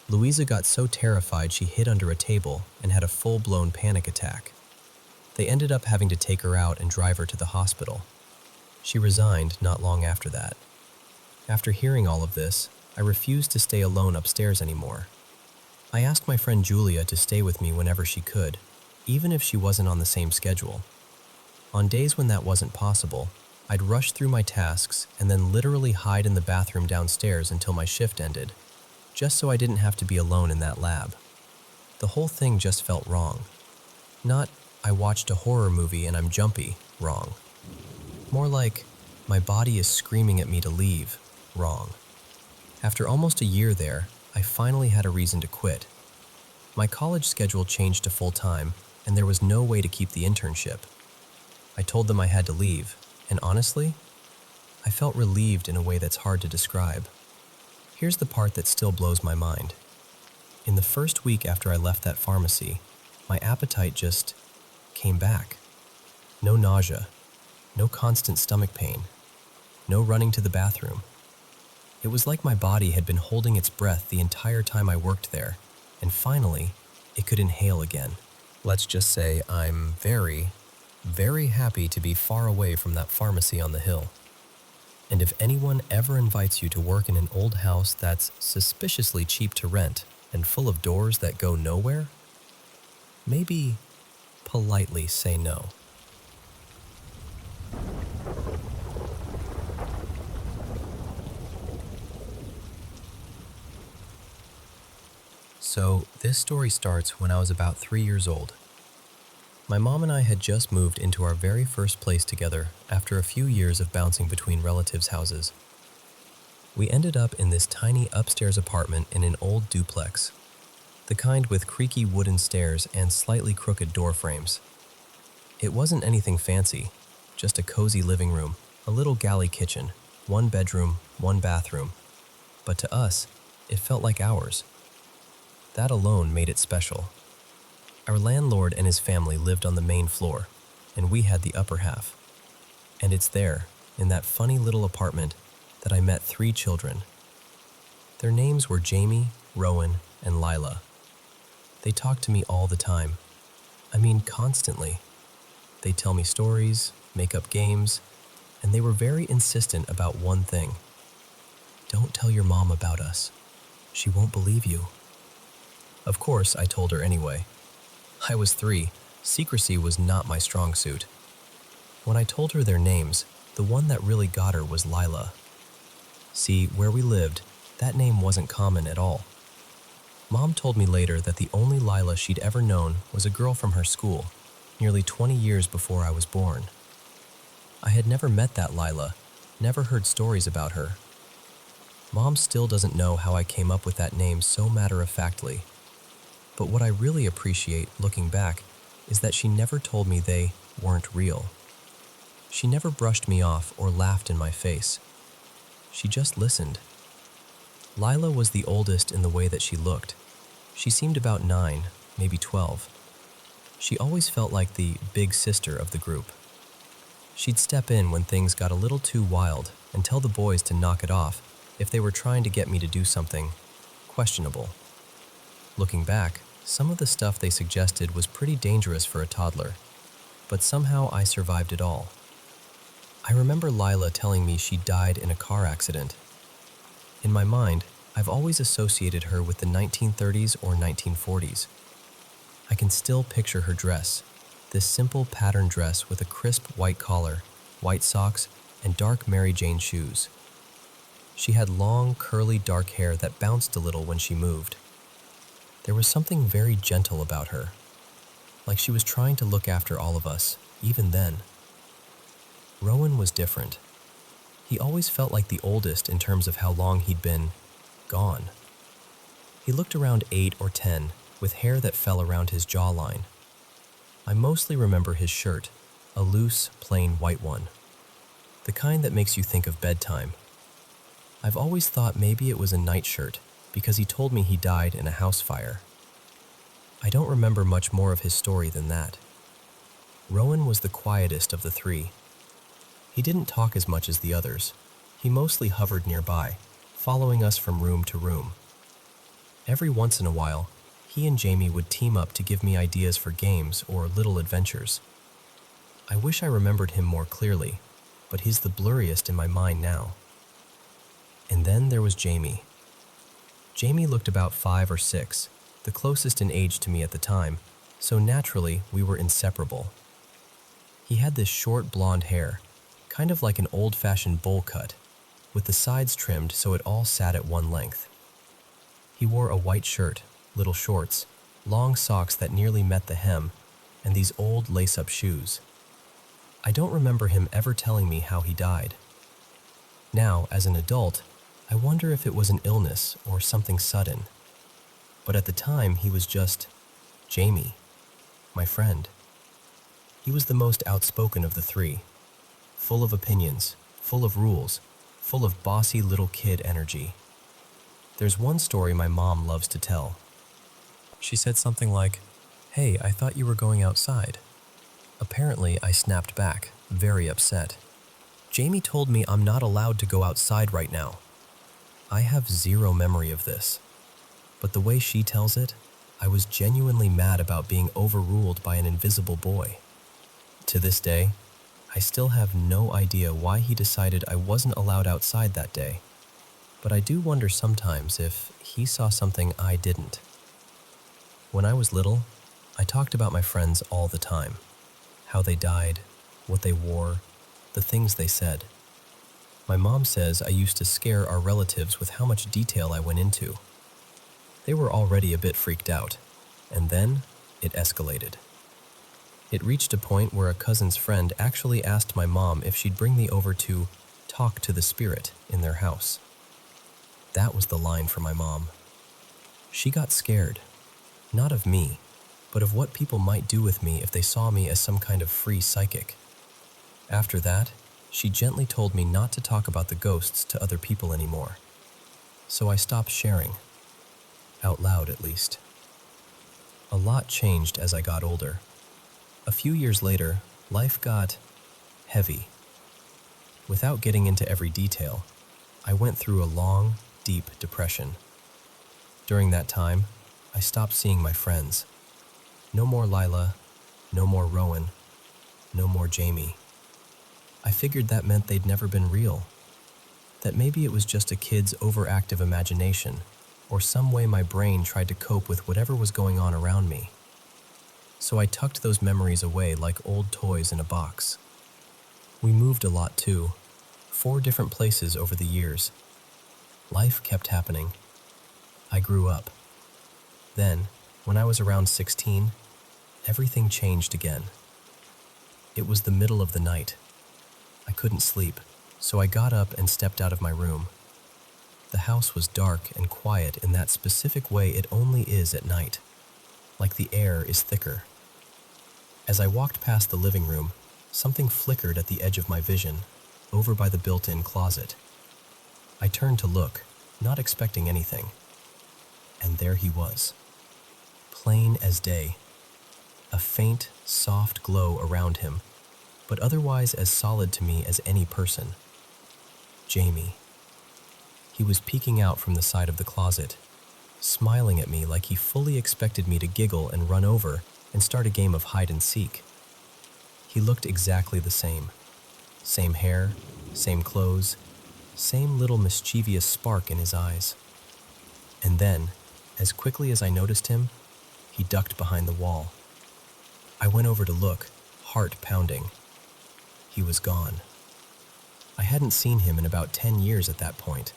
Louisa got so terrified she hid under a table and had a full-blown panic attack. They ended up having to take her out and drive her to the hospital. She resigned not long after that. After hearing all of this, I refused to stay alone upstairs anymore. I asked my friend Julia to stay with me whenever she could, even if she wasn't on the same schedule. On days when that wasn't possible, I'd rush through my tasks and then literally hide in the bathroom downstairs until my shift ended, just so I didn't have to be alone in that lab. The whole thing just felt wrong. Not, "I watched a horror movie and I'm jumpy," wrong. More like, "My body is screaming at me to leave," wrong. After almost a year there, I finally had a reason to quit. My college schedule changed to full-time, and there was no way to keep the internship. I told them I had to leave, and honestly, I felt relieved in a way that's hard to describe. Here's the part that still blows my mind. In the first week after I left that pharmacy, my appetite just came back. No nausea, no constant stomach pain, no running to the bathroom. It was like my body had been holding its breath the entire time I worked there, and finally, it could inhale again. Let's just say I'm very, very happy to be far away from that pharmacy on the hill. And if anyone ever invites you to work in an old house that's suspiciously cheap to rent and full of doors that go nowhere, maybe politely say no. So, this story starts when I was about 3 years old. My mom and I had just moved into our very first place together after a few years of bouncing between relatives' houses. We ended up in this tiny upstairs apartment in an old duplex, the kind with creaky wooden stairs and slightly crooked door frames. It wasn't anything fancy, just a cozy living room, a little galley kitchen, 1 bedroom, 1 bathroom. But to us, it felt like ours. That alone made it special. Our landlord and his family lived on the main floor, and we had the upper half. And it's there, in that funny little apartment, that I met 3 children. Their names were Jame, Rowan, and Lila. They talk to me all the time. I mean, constantly. They tell me stories, make up games, and they were very insistent about one thing. "Don't tell your mom about us. She won't believe you." Of course, I told her anyway. I was 3. Secrecy was not my strong suit. When I told her their names, the one that really got her was Lila. See, where we lived, that name wasn't common at all. Mom told me later that the only Lila she'd ever known was a girl from her school, nearly 20 years before I was born. I had never met that Lila, never heard stories about her. Mom still doesn't know how I came up with that name so matter-of-factly. But what I really appreciate, looking back, is that she never told me they weren't real. She never brushed me off or laughed in my face. She just listened. Lila was the oldest in the way that she looked. She seemed about 9, maybe 12. She always felt like the big sister of the group. She'd step in when things got a little too wild and tell the boys to knock it off if they were trying to get me to do something questionable. Looking back, some of the stuff they suggested was pretty dangerous for a toddler, but somehow I survived it all. I remember Lila telling me she died in a car accident. In my mind, I've always associated her with the 1930s or 1940s. I can still picture her dress, this simple pattern dress with a crisp white collar, white socks, and dark Mary Jane shoes. She had long, curly dark hair that bounced a little when she moved. There was something very gentle about her, like she was trying to look after all of us, even then. Rowan was different. He always felt like the oldest in terms of how long he'd been gone. He looked around 8 or 10, with hair that fell around his jawline. I mostly remember his shirt, a loose, plain white one. The kind that makes you think of bedtime. I've always thought maybe it was a nightshirt, because he told me he died in a house fire. I don't remember much more of his story than that. Rowan was the quietest of the three. He didn't talk as much as the others. He mostly hovered nearby, following us from room to room. Every once in a while, he and Jame would team up to give me ideas for games or little adventures. I wish I remembered him more clearly, but he's the blurriest in my mind now. And then there was Jame. Jame looked about 5 or 6, the closest in age to me at the time, so naturally we were inseparable. He had this short blonde hair, kind of like an old-fashioned bowl cut, with the sides trimmed so it all sat at one length. He wore a white shirt, little shorts, long socks that nearly met the hem, and these old lace-up shoes. I don't remember him ever telling me how he died. Now, as an adult, I wonder if it was an illness or something sudden. But at the time, he was just Jame, my friend. He was the most outspoken of the three, full of opinions, full of rules, full of bossy little kid energy. There's one story my mom loves to tell. She said something like, "Hey, I thought you were going outside." Apparently, I snapped back, very upset. Jame told me I'm not allowed to go outside right now. I have zero memory of this. But the way she tells it, I was genuinely mad about being overruled by an invisible boy. To this day, I still have no idea why he decided I wasn't allowed outside that day. But I do wonder sometimes if he saw something I didn't. When I was little, I talked about my friends all the time. How they died, what they wore, the things they said. My mom says I used to scare our relatives with how much detail I went into. They were already a bit freaked out, and then it escalated. It reached a point where a cousin's friend actually asked my mom if she'd bring me over to talk to the spirit in their house. That was the line for my mom. She got scared, not of me, but of what people might do with me if they saw me as some kind of free psychic. After that, she gently told me not to talk about the ghosts to other people anymore. So I stopped sharing, out loud at least. A lot changed as I got older. A few years later, life got heavy. Without getting into every detail, I went through a long, deep depression. During that time, I stopped seeing my friends. No more Lila, no more Rowan, no more Jame. I figured that meant they'd never been real. That maybe it was just a kid's overactive imagination, or some way my brain tried to cope with whatever was going on around me. So I tucked those memories away like old toys in a box. We moved a lot too, 4 different places over the years. Life kept happening. I grew up. Then, when I was around 16, everything changed again. It was the middle of the night. I couldn't sleep, so I got up and stepped out of my room. The house was dark and quiet in that specific way it only is at night, like the air is thicker. As I walked past the living room, something flickered at the edge of my vision, over by the built-in closet. I turned to look, not expecting anything. And there he was. plain as day, a faint, soft glow around him, but otherwise as solid to me as any person. Jame. He was peeking out from the side of the closet, smiling at me like he fully expected me to giggle and run over and start a game of hide and seek. He looked exactly the same. Same hair, same clothes, same little mischievous spark in his eyes. And then, as quickly as I noticed him, he ducked behind the wall. I went over to look, heart pounding. He was gone. I hadn't seen him in about 10 years at that point.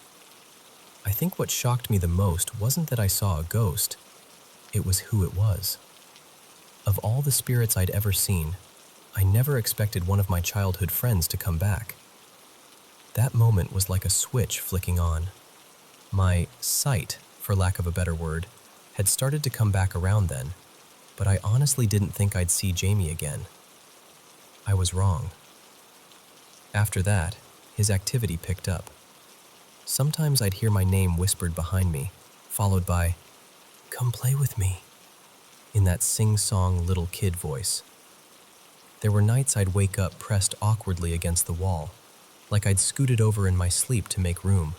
I think what shocked me the most wasn't that I saw a ghost, it was who it was. Of all the spirits I'd ever seen, I never expected one of my childhood friends to come back. That moment was like a switch flicking on. My sight, for lack of a better word, had started to come back around then, but I honestly didn't think I'd see Jame again. I was wrong. After that, his activity picked up. Sometimes I'd hear my name whispered behind me, followed by, "Come play with me," in that sing-song little kid voice. There were nights I'd wake up pressed awkwardly against the wall, like I'd scooted over in my sleep to make room.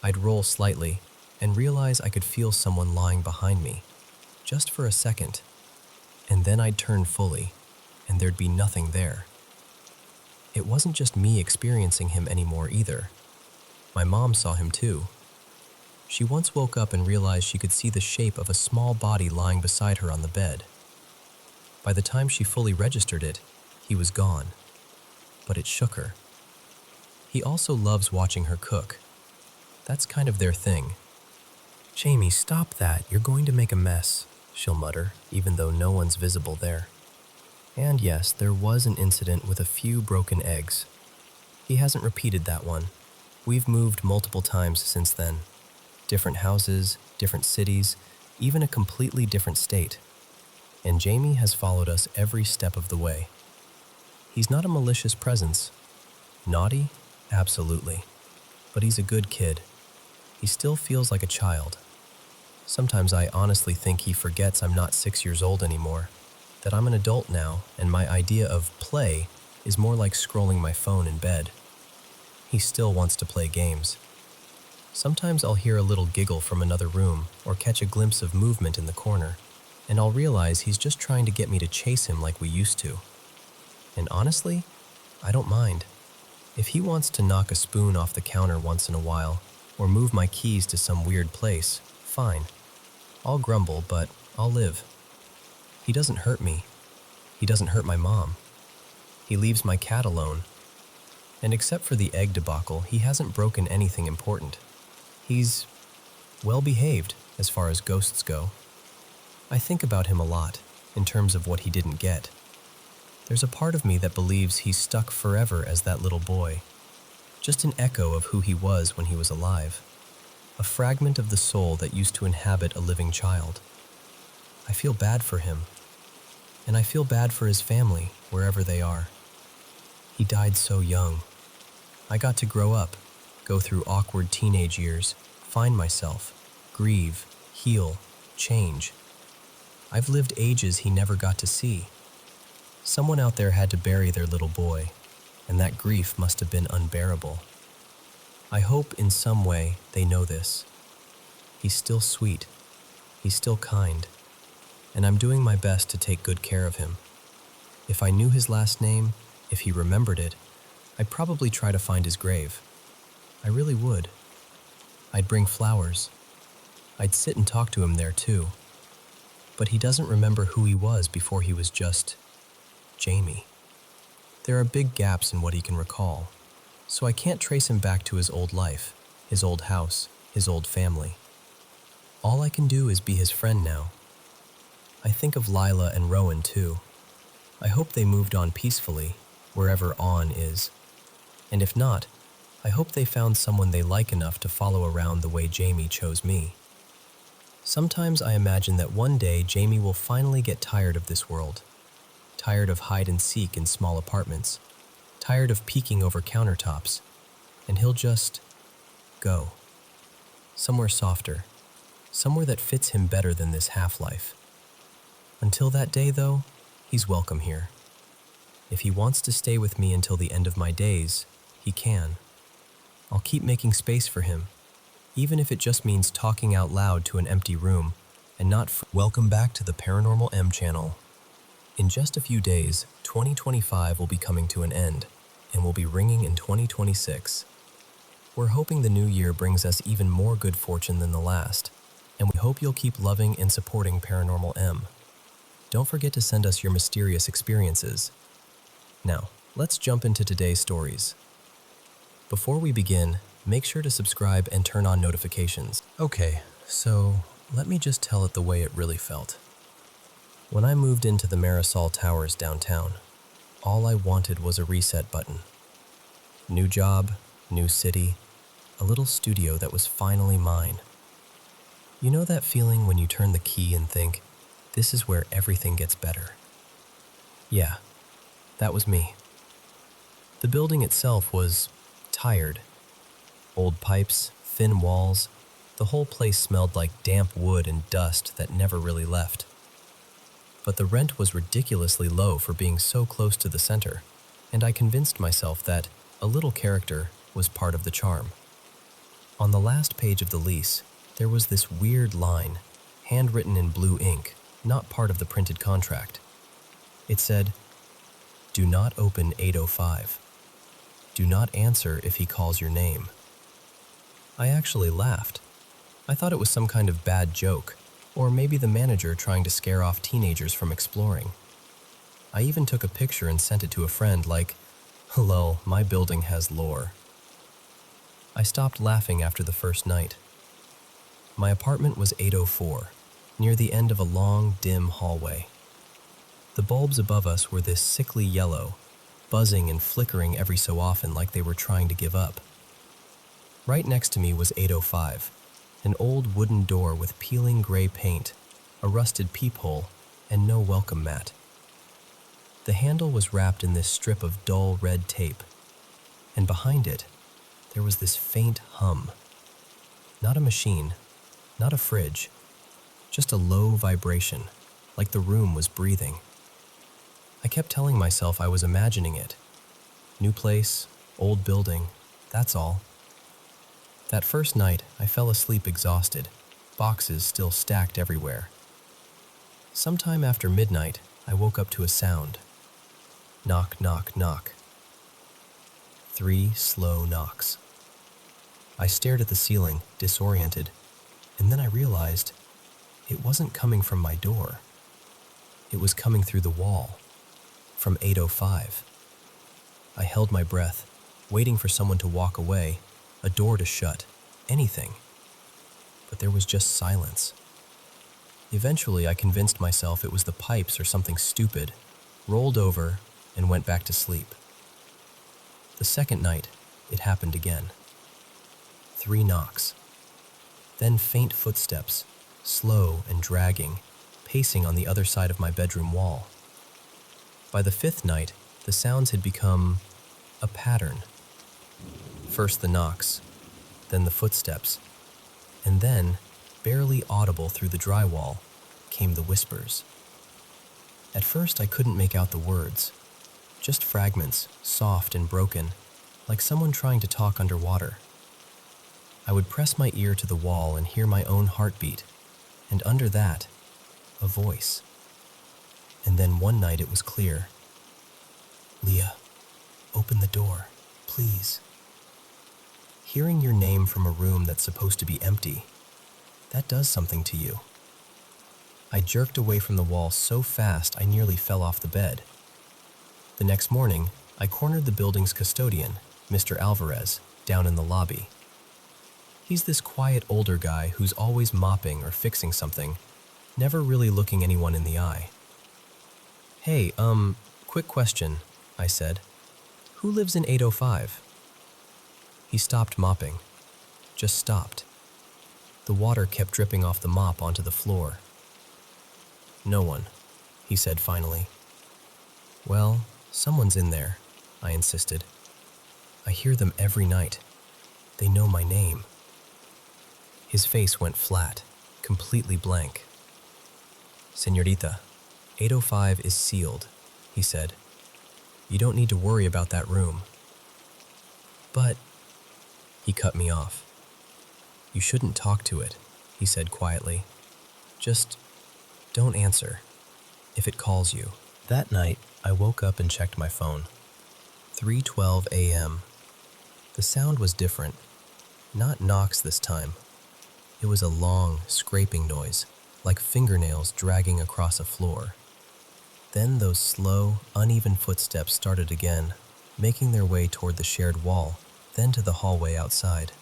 I'd roll slightly and realize I could feel someone lying behind me, just for a second, and then I'd turn fully, and there'd be nothing there. It wasn't just me experiencing him anymore either. My mom saw him too. She once woke up and realized she could see the shape of a small body lying beside her on the bed. By the time she fully registered it, he was gone, but it shook her. He also loves watching her cook. That's kind of their thing. "Jame, stop that, you're going to make a mess," she'll mutter, even though no one's visible there. And yes, there was an incident with a few broken eggs. He hasn't repeated that one. We've moved multiple times since then. Different houses, different cities, even a completely different state. And Jame has followed us every step of the way. He's not a malicious presence. Naughty? Absolutely. But he's a good kid. He still feels like a child. Sometimes I honestly think he forgets I'm not 6 years old anymore, that I'm an adult now, and my idea of play is more like scrolling my phone in bed. He still wants to play games. Sometimes I'll hear a little giggle from another room or catch a glimpse of movement in the corner, and I'll realize he's just trying to get me to chase him like we used to. And honestly, I don't mind. If he wants to knock a spoon off the counter once in a while, or move my keys to some weird place, fine. I'll grumble, but I'll live. He doesn't hurt me. He doesn't hurt my mom. He leaves my cat alone. And except for the egg debacle, he hasn't broken anything important. He's well behaved as far as ghosts go. I think about him a lot, in terms of what he didn't get. There's a part of me that believes he's stuck forever as that little boy, just an echo of who he was when he was alive, a fragment of the soul that used to inhabit a living child. I feel bad for him, and I feel bad for his family, wherever they are. He died so young. I got to grow up, go through awkward teenage years, find myself, grieve, heal, change. I've lived ages he never got to see. Someone out there had to bury their little boy, and that grief must have been unbearable. I hope in some way they know this. He's still sweet. He's still kind. And I'm doing my best to take good care of him. If I knew his last name, if he remembered it, I'd probably try to find his grave. I really would. I'd bring flowers. I'd sit and talk to him there too. But he doesn't remember who he was before he was just Jame. There are big gaps in what he can recall, so I can't trace him back to his old life, his old house, his old family. All I can do is be his friend now. I think of Lila and Rowan too. I hope they moved on peacefully, wherever on is. And if not, I hope they found someone they like enough to follow around the way Jame chose me. Sometimes I imagine that one day Jame will finally get tired of this world, tired of hide and seek in small apartments, tired of peeking over countertops, and he'll just go somewhere softer, somewhere that fits him better than this half-life. Until that day, though, he's welcome here. If he wants to stay with me until the end of my days, he can. I'll keep making space for him, even if it just means talking out loud to an empty room and not Welcome back to the Paranormal M channel. In just a few days, 2025 will be coming to an end, and will be ringing in 2026. We're hoping the new year brings us even more good fortune than the last, and we hope you'll keep loving and supporting Paranormal M. Don't forget to send us your mysterious experiences. Now, let's jump into today's stories. Before we begin, make sure to subscribe and turn on notifications. Okay, so let me just tell it the way it really felt. When I moved into the Marisol Towers downtown, all I wanted was a reset button. New job, new city, a little studio that was finally mine. You know that feeling when you turn the key and think, this is where everything gets better? Yeah, that was me. The building itself was tired. Old pipes, thin walls, the whole place smelled like damp wood and dust that never really left. But the rent was ridiculously low for being so close to the center, and I convinced myself that a little character was part of the charm. On the last page of the lease, there was this weird line, handwritten in blue ink, not part of the printed contract. It said, "Do not open 805. Do not answer if he calls your name." I actually laughed. I thought it was some kind of bad joke, or maybe the manager trying to scare off teenagers from exploring. I even took a picture and sent it to a friend like, "Lol, my building has lore." I stopped laughing after the first night. My apartment was 804, near the end of a long, dim hallway. The bulbs above us were this sickly yellow, buzzing and flickering every so often like they were trying to give up. Right next to me was 805, an old wooden door with peeling gray paint, a rusted peephole, and no welcome mat. The handle was wrapped in this strip of dull red tape, and behind it, there was this faint hum. Not a machine, not a fridge, just a low vibration, like the room was breathing. I kept telling myself I was imagining it. New place, old building, that's all. That first night, I fell asleep exhausted, boxes still stacked everywhere. Sometime after midnight, I woke up to a sound. Knock, knock, knock. 3 slow knocks. I stared at the ceiling, disoriented, and then I realized it wasn't coming from my door. It was coming through the wall, from 805. I held my breath, waiting for someone to walk away, a door to shut, anything. But there was just silence. Eventually, I convinced myself it was the pipes or something stupid, rolled over, and went back to sleep. The second night, it happened again. 3 knocks. Then faint footsteps, slow and dragging, pacing on the other side of my bedroom wall. By the 5th night, the sounds had become a pattern. First the knocks, then the footsteps, and then, barely audible through the drywall, came the whispers. At first I couldn't make out the words, just fragments, soft and broken, like someone trying to talk underwater. I would press my ear to the wall and hear my own heartbeat, and under that, a voice. And then one night it was clear. "Leah, open the door, please." Hearing your name from a room that's supposed to be empty, that does something to you. I jerked away from the wall so fast I nearly fell off the bed. The next morning, I cornered the building's custodian, Mr. Alvarez, down in the lobby. He's this quiet older guy who's always mopping or fixing something, never really looking anyone in the eye. "Hey, quick question," I said. "Who lives in 805? He stopped mopping. Just stopped. The water kept dripping off the mop onto the floor. "No one," he said finally. "Well, someone's in there," I insisted. "I hear them every night. They know my name." His face went flat. completely blank. "Señorita, 805 is sealed," he said. "You don't need to worry about that room." "But," he cut me off. "You shouldn't talk to it," he said quietly. "Just don't answer if it calls you." That night, I woke up and checked my phone. 3:12 a.m. The sound was different. Not knocks this time. It was a long, scraping noise, like fingernails dragging across a floor. Then those slow, uneven footsteps started again, making their way toward the shared wall, then to the hallway outside.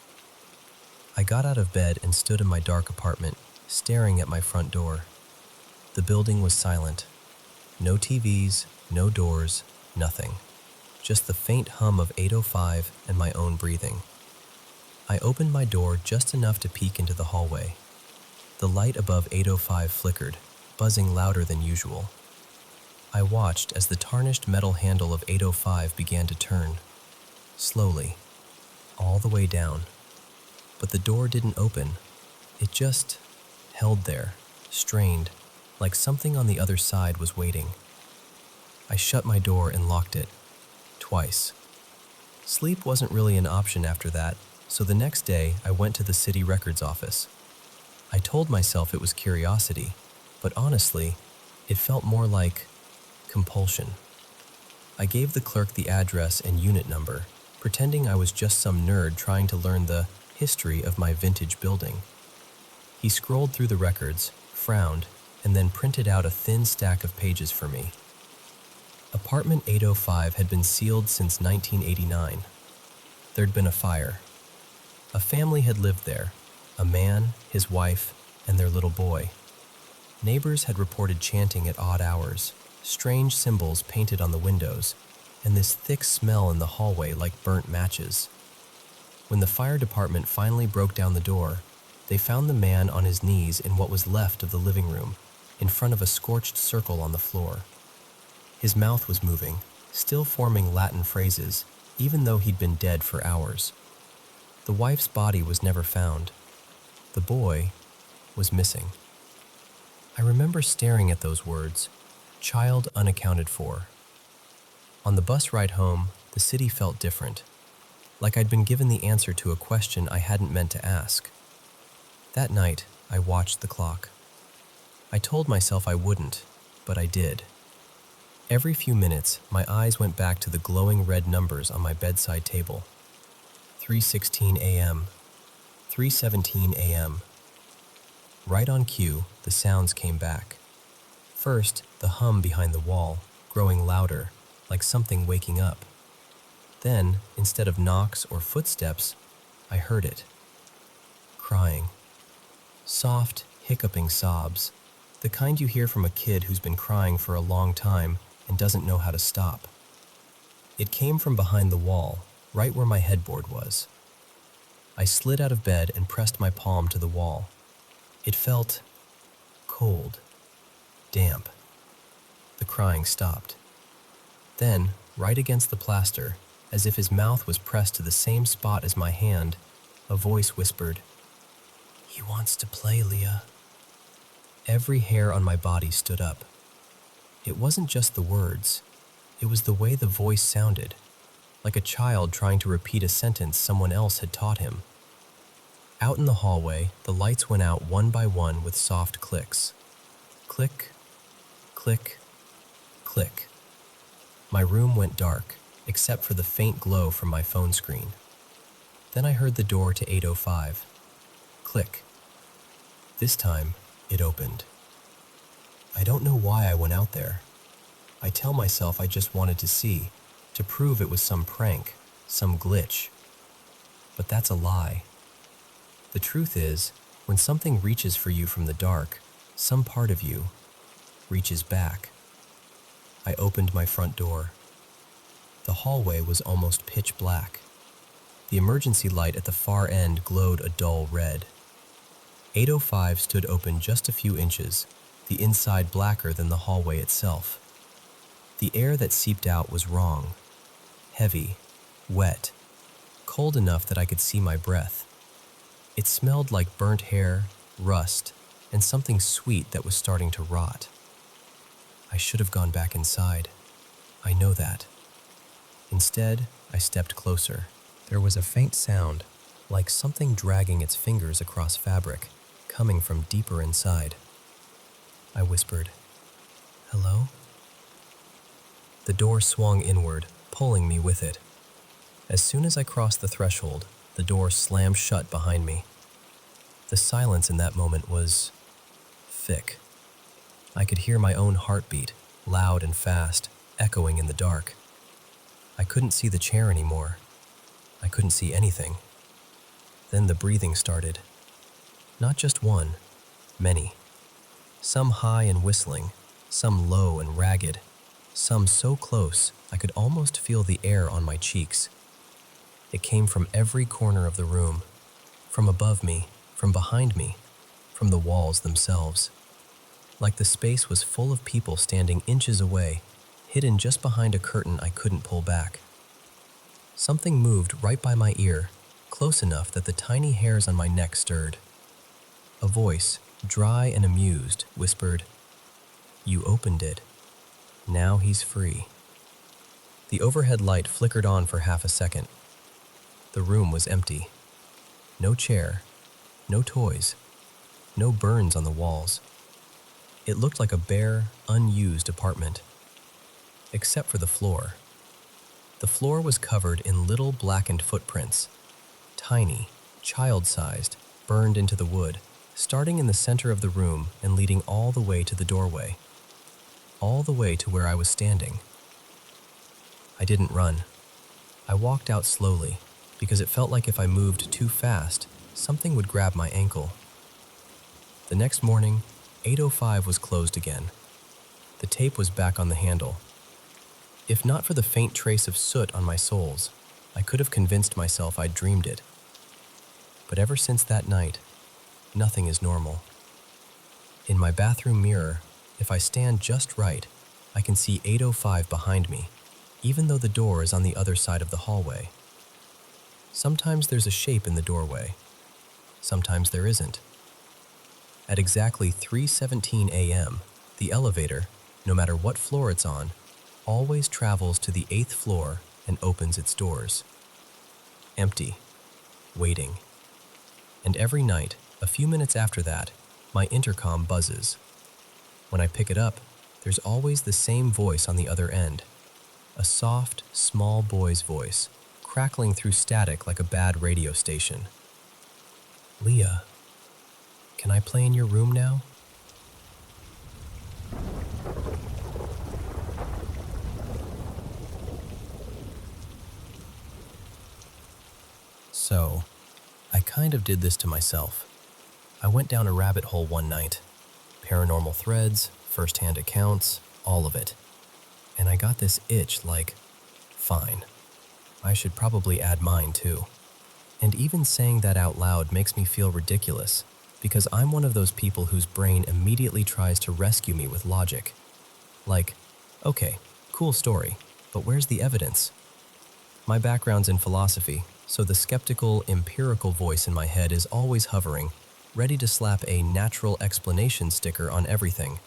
I got out of bed and stood in my dark apartment, staring at my front door. The building was silent. No TVs, no doors, nothing. Just the faint hum of 805 and my own breathing. I opened my door just enough to peek into the hallway. The light above 805 flickered, buzzing louder than usual. I watched as the tarnished metal handle of 805 began to turn, slowly, all the way down. But the door didn't open. It just held there, strained, like something on the other side was waiting. I shut my door and locked it, twice. Sleep wasn't really an option after that, so the next day I went to the city records office. I told myself it was curiosity, but honestly, it felt more like compulsion. I gave the clerk the address and unit number, pretending I was just some nerd trying to learn the history of my vintage building. He scrolled through the records, frowned, and then printed out a thin stack of pages for me. Apartment 805 had been sealed since 1989. There'd been a fire. A family had lived there, a man, his wife, and their little boy. Neighbors had reported chanting at odd hours, strange symbols painted on the windows, and this thick smell in the hallway like burnt matches. When the fire department finally broke down the door, they found the man on his knees in what was left of the living room, in front of a scorched circle on the floor. His mouth was moving, still forming Latin phrases, even though he'd been dead for hours. The wife's body was never found. The boy was missing. I remember staring at those words, child unaccounted for. On the bus ride home, the city felt different, like I'd been given the answer to a question I hadn't meant to ask. That night, I watched the clock. I told myself I wouldn't, but I did. Every few minutes, my eyes went back to the glowing red numbers on my bedside table. 3:16 a.m., 3:17 a.m. Right on cue, the sounds came back. First, the hum behind the wall, growing louder, like something waking up. Then, instead of knocks or footsteps, I heard it. Crying. Soft, hiccuping sobs, the kind you hear from a kid who's been crying for a long time and doesn't know how to stop. It came from behind the wall, right where my headboard was. I slid out of bed and pressed my palm to the wall. It felt cold, damp. The crying stopped. Then, right against the plaster, as if his mouth was pressed to the same spot as my hand, a voice whispered, "He wants to play, Leah." Every hair on my body stood up. It wasn't just the words. It was the way the voice sounded, like a child trying to repeat a sentence someone else had taught him. Out in the hallway, the lights went out one by one with soft clicks. Click, click, click. My room went dark, except for the faint glow from my phone screen. Then I heard the door to 805. Click. This time, it opened. I don't know why I went out there. I tell myself I just wanted to see, to prove it was some prank, some glitch. But that's a lie. The truth is, when something reaches for you from the dark, some part of you reaches back. I opened my front door. The hallway was almost pitch black. The emergency light at the far end glowed a dull red. 805 stood open just a few inches, the inside blacker than the hallway itself. The air that seeped out was wrong. Heavy, wet, cold enough that I could see my breath. It smelled like burnt hair, rust, and something sweet that was starting to rot. I should have gone back inside. I know that. Instead, I stepped closer. There was a faint sound, like something dragging its fingers across fabric, coming from deeper inside. I whispered, "Hello?" The door swung inward, pulling me with it. As soon as I crossed the threshold, the door slammed shut behind me. The silence in that moment was thick. I could hear my own heartbeat, loud and fast, echoing in the dark. I couldn't see the chair anymore. I couldn't see anything. Then the breathing started. Not just one, many. Some high and whistling, some low and ragged, some so close I could almost feel the air on my cheeks. It came from every corner of the room, from above me, from behind me, from the walls themselves. Like the space was full of people standing inches away, hidden just behind a curtain I couldn't pull back. Something moved right by my ear, close enough that the tiny hairs on my neck stirred. A voice, dry and amused, whispered, "You opened it. Now he's free." The overhead light flickered on for half a second. The room was empty. No chair, no toys, no burns on the walls. It looked like a bare, unused apartment. Except for the floor. The floor was covered in little blackened footprints, tiny, child-sized, burned into the wood, starting in the center of the room and leading all the way to the doorway. All the way to where I was standing. I didn't run. I walked out slowly, because it felt like if I moved too fast, something would grab my ankle. The next morning, 8:05 was closed again. The tape was back on the handle. If not for the faint trace of soot on my soles, I could have convinced myself I'd dreamed it. But ever since that night, nothing is normal. In my bathroom mirror, if I stand just right, I can see 8:05 behind me, even though the door is on the other side of the hallway. Sometimes there's a shape in the doorway. Sometimes there isn't. At exactly 3:17 a.m., the elevator, no matter what floor it's on, always travels to the 8th floor and opens its doors. Empty. Waiting. And every night, a few minutes after that, my intercom buzzes. When I pick it up, there's always the same voice on the other end. A soft, small boy's voice, crackling through static like a bad radio station. "Leah, can I play in your room now?" So, I kind of did this to myself. I went down a rabbit hole one night. Paranormal threads, first-hand accounts, all of it. And I got this itch like, fine, I should probably add mine too. And even saying that out loud makes me feel ridiculous, because I'm one of those people whose brain immediately tries to rescue me with logic. Like, okay, cool story, but where's the evidence? My background's in philosophy, so the skeptical, empirical voice in my head is always hovering, ready to slap a natural explanation sticker on everything.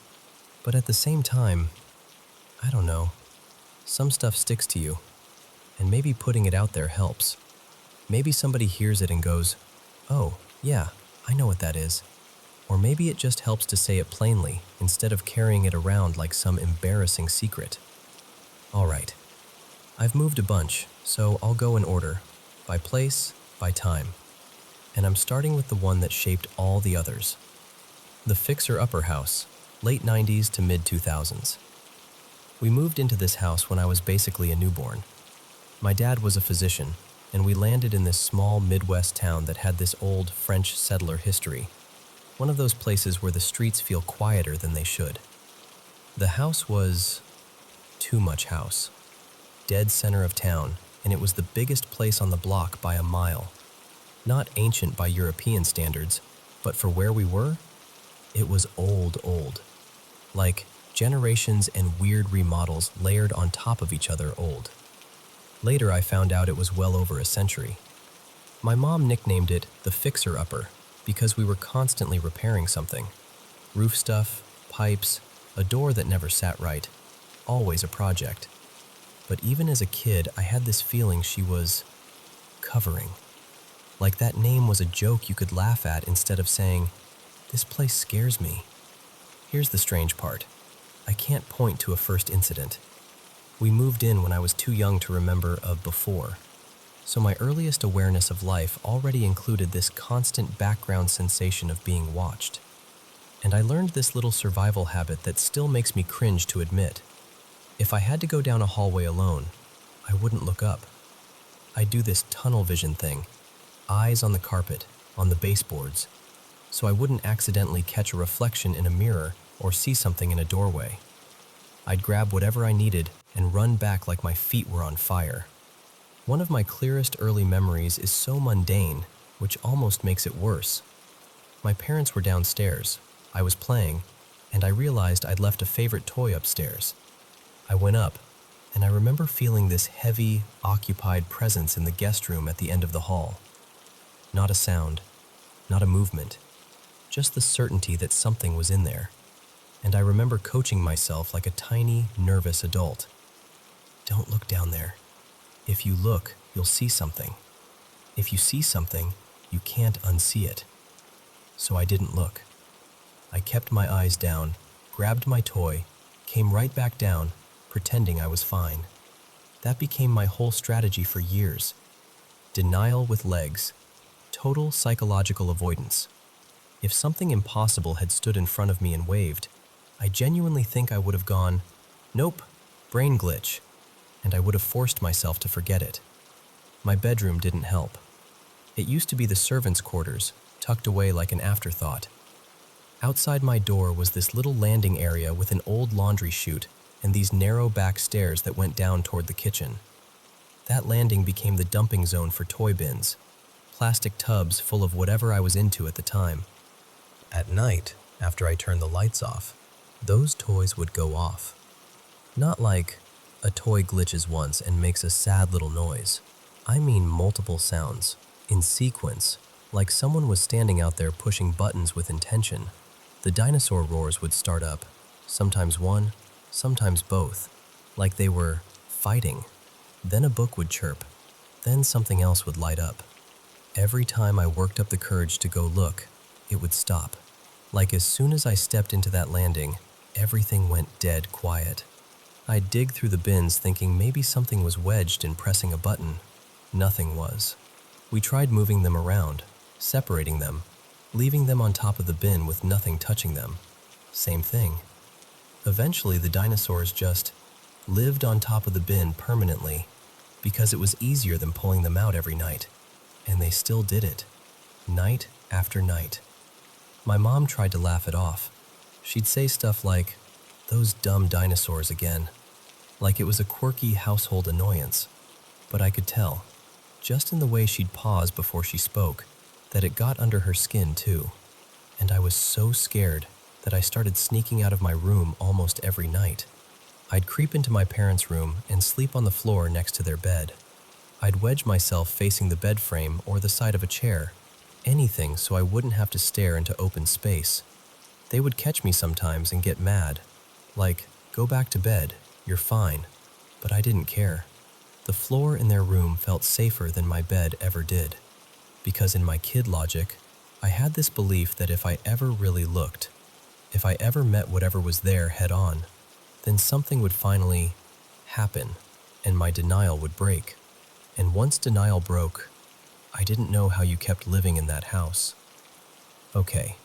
But at the same time, I don't know, some stuff sticks to you, and maybe putting it out there helps. Maybe somebody hears it and goes, "Oh, yeah, I know what that is." Or maybe it just helps to say it plainly instead of carrying it around like some embarrassing secret. All right, I've moved a bunch, so I'll go in order, by place, by time. And I'm starting with the one that shaped all the others. The fixer-upper house, late 90s to mid-2000s. We moved into this house when I was basically a newborn. My dad was a physician, and we landed in this small Midwest town that had this old French settler history, one of those places where the streets feel quieter than they should. The house was too much house. Dead center of town, and it was the biggest place on the block by a mile. Not ancient by European standards, but for where we were, it was old. Like generations and weird remodels layered on top of each other old. Later I found out it was well over a century. My mom nicknamed it the fixer-upper because we were constantly repairing something. Roof stuff, pipes, a door that never sat right. Always a project. But even as a kid, I had this feeling she was covering. Like that name was a joke you could laugh at instead of saying, "This place scares me." Here's the strange part. I can't point to a first incident. We moved in when I was too young to remember a before. So my earliest awareness of life already included this constant background sensation of being watched. And I learned this little survival habit that still makes me cringe to admit. If I had to go down a hallway alone, I wouldn't look up. I'd do this tunnel vision thing, eyes on the carpet, on the baseboards, so I wouldn't accidentally catch a reflection in a mirror or see something in a doorway. I'd grab whatever I needed and run back like my feet were on fire. One of my clearest early memories is so mundane, which almost makes it worse. My parents were downstairs, I was playing, and I realized I'd left a favorite toy upstairs. I went up, and I remember feeling this heavy, occupied presence in the guest room at the end of the hall. Not a sound, not a movement, just the certainty that something was in there. And I remember coaching myself like a tiny, nervous adult. Don't look down there. If you look, you'll see something. If you see something, you can't unsee it. So I didn't look. I kept my eyes down, grabbed my toy, came right back down, pretending I was fine. That became my whole strategy for years. Denial with legs. Total psychological avoidance. If something impossible had stood in front of me and waved, I genuinely think I would have gone, "Nope, brain glitch," and I would have forced myself to forget it. My bedroom didn't help. It used to be the servants' quarters, tucked away like an afterthought. Outside my door was this little landing area with an old laundry chute and these narrow back stairs that went down toward the kitchen. That landing became the dumping zone for toy bins, plastic tubs full of whatever I was into at the time. At night, after I turned the lights off, those toys would go off. Not like a toy glitches once and makes a sad little noise. I mean multiple sounds, in sequence, like someone was standing out there pushing buttons with intention. The dinosaur roars would start up, sometimes one, sometimes both, like they were fighting. Then a book would chirp, then something else would light up. Every time I worked up the courage to go look, it would stop. Like as soon as I stepped into that landing, everything went dead quiet. I'd dig through the bins thinking maybe something was wedged in pressing a button. Nothing was. We tried moving them around, separating them, leaving them on top of the bin with nothing touching them. Same thing. Eventually, the dinosaurs just lived on top of the bin permanently because it was easier than pulling them out every night. And they still did it, night after night. My mom tried to laugh it off. She'd say stuff like, "Those dumb dinosaurs again," like it was a quirky household annoyance. But I could tell, just in the way she'd pause before she spoke, that it got under her skin too. And I was so scared that I started sneaking out of my room almost every night. I'd creep into my parents' room and sleep on the floor next to their bed. I'd wedge myself facing the bed frame or the side of a chair, anything so I wouldn't have to stare into open space. They would catch me sometimes and get mad, like, "Go back to bed, you're fine," but I didn't care. The floor in their room felt safer than my bed ever did, because in my kid logic, I had this belief that if I ever really looked, if I ever met whatever was there head on, then something would finally happen and my denial would break. And once denial broke, I didn't know how you kept living in that house. Okay,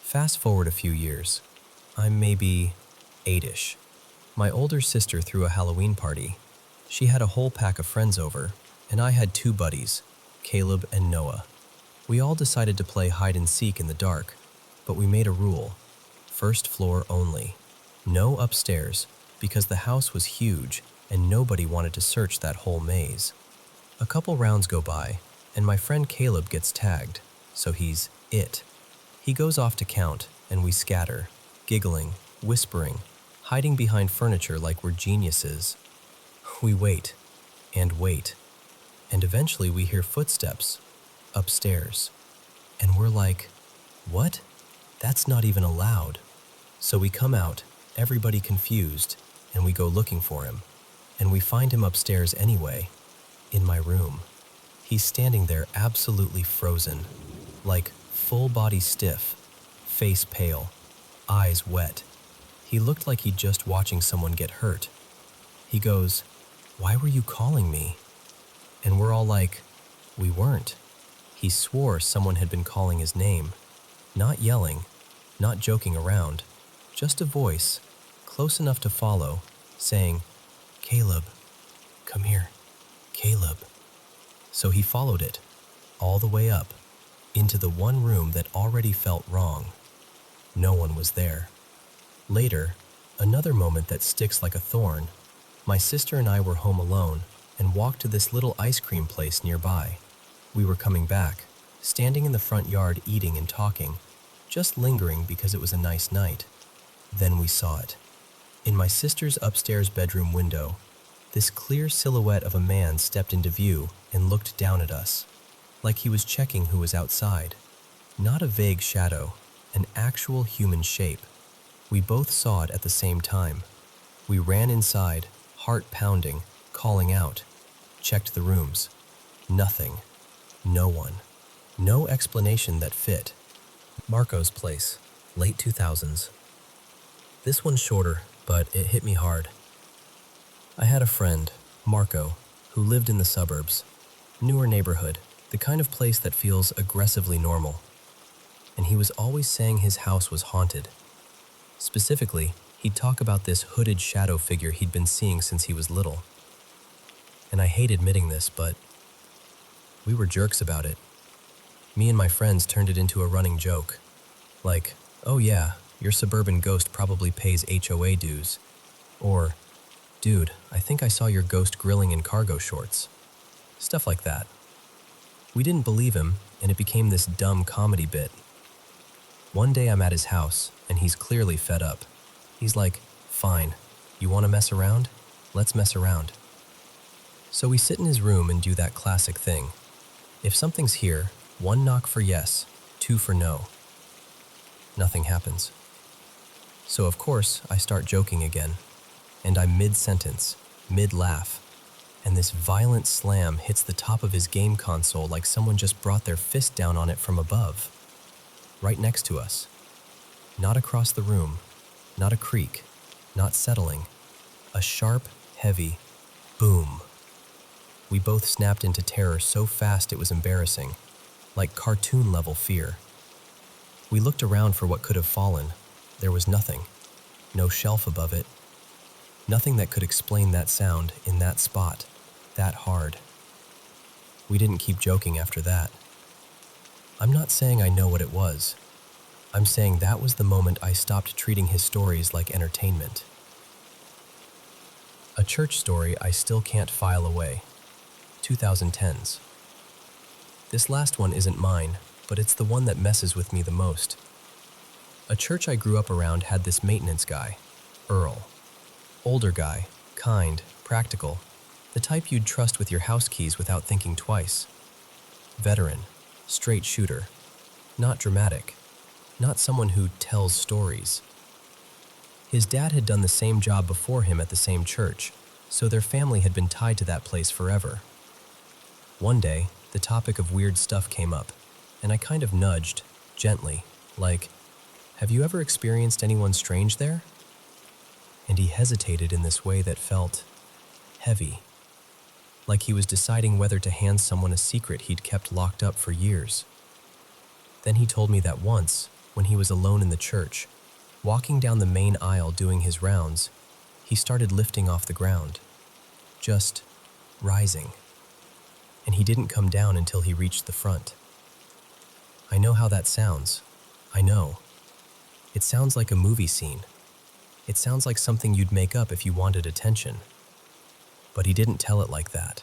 fast forward a few years. I'm maybe 8-ish. My older sister threw a Halloween party. She had a whole pack of friends over, and I had 2 buddies, Caleb and Noah. We all decided to play hide and seek in the dark, but we made a rule: first floor only. No upstairs, because the house was huge and nobody wanted to search that whole maze. A couple rounds go by, and my friend Caleb gets tagged, so he's it. He goes off to count, and we scatter, giggling, whispering, hiding behind furniture like we're geniuses. We wait, and eventually we hear footsteps, upstairs. And we're like, "What?" That's not even allowed. So we come out, everybody confused, and we go looking for him. And we find him upstairs anyway, in my room. He's standing there absolutely frozen, like full body stiff, face pale, eyes wet. He looked like he'd just watching someone get hurt. He goes, "Why were you calling me?" And we're all like, "We weren't." He swore someone had been calling his name, not yelling, not joking around, just a voice, close enough to follow, saying, "Caleb, come here, Caleb." So he followed it, all the way up, into the one room that already felt wrong. No one was there. Later, another moment that sticks like a thorn, my sister and I were home alone and walked to this little ice cream place nearby. We were coming back, standing in the front yard eating and talking, just lingering because it was a nice night. Then we saw it. In my sister's upstairs bedroom window, this clear silhouette of a man stepped into view and looked down at us, like he was checking who was outside. Not a vague shadow, an actual human shape. We both saw it at the same time. We ran inside, heart pounding, calling out. Checked the rooms. Nothing. No one. No explanation that fit. Marco's place, late 2000s. This one's shorter, but it hit me hard. I had a friend, Marco, who lived in the suburbs. Newer neighborhood, the kind of place that feels aggressively normal. And he was always saying his house was haunted. Specifically, he'd talk about this hooded shadow figure he'd been seeing since he was little. And I hate admitting this, but we were jerks about it. Me and my friends turned it into a running joke. Like, "Oh yeah, your suburban ghost probably pays HOA dues." Or, "Dude, I think I saw your ghost grilling in cargo shorts." Stuff like that. We didn't believe him, and it became this dumb comedy bit. One day I'm at his house, and he's clearly fed up. He's like, "Fine, you want to mess around? Let's mess around." So we sit in his room and do that classic thing. If something's here, 1 knock for yes, 2 for no. Nothing happens. So of course, I start joking again, and I'm mid-sentence, mid-laugh, and this violent slam hits the top of his game console like someone just brought their fist down on it from above. Right next to us. Not across the room, not a creak, not settling. A sharp, heavy boom. We both snapped into terror so fast it was embarrassing, like cartoon-level fear. We looked around for what could have fallen. There was nothing. No shelf above it. Nothing that could explain that sound in that spot, that hard. We didn't keep joking after that. I'm not saying I know what it was. I'm saying that was the moment I stopped treating his stories like entertainment. A church story I still can't file away. 2010s. This last one isn't mine, but it's the one that messes with me the most. A church I grew up around had this maintenance guy, Earl. Older guy, kind, practical, the type you'd trust with your house keys without thinking twice. Veteran, straight shooter, not dramatic, not someone who tells stories. His dad had done the same job before him at the same church, so their family had been tied to that place forever. One day, the topic of weird stuff came up, and I kind of nudged, gently, like, "Have you ever experienced anyone strange there?" And he hesitated in this way that felt heavy, like he was deciding whether to hand someone a secret he'd kept locked up for years. Then he told me that once, when he was alone in the church, walking down the main aisle doing his rounds, he started lifting off the ground, just rising. And he didn't come down until he reached the front. I know how that sounds. I know. It sounds like a movie scene. It sounds like something you'd make up if you wanted attention. But he didn't tell it like that.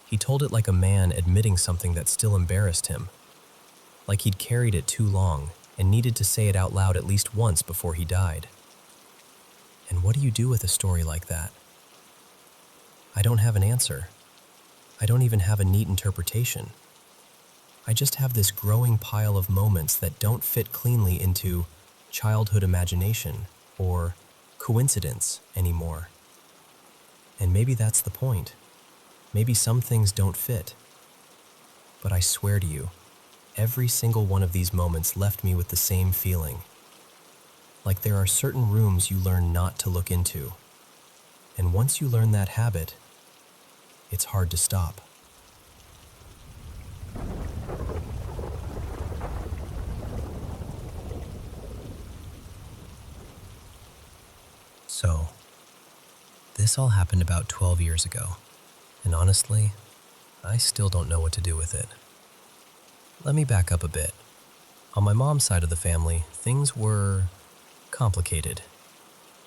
He told it like a man admitting something that still embarrassed him. Like he'd carried it too long and needed to say it out loud at least once before he died. And what do you do with a story like that? I don't have an answer. I don't even have a neat interpretation. I just have this growing pile of moments that don't fit cleanly into childhood imagination or coincidence anymore. And maybe that's the point. Maybe some things don't fit. But I swear to you, every single one of these moments left me with the same feeling. Like there are certain rooms you learn not to look into. And once you learn that habit, it's hard to stop. So, this all happened about 12 years ago. And honestly, I still don't know what to do with it. Let me back up a bit. On my mom's side of the family, things were complicated.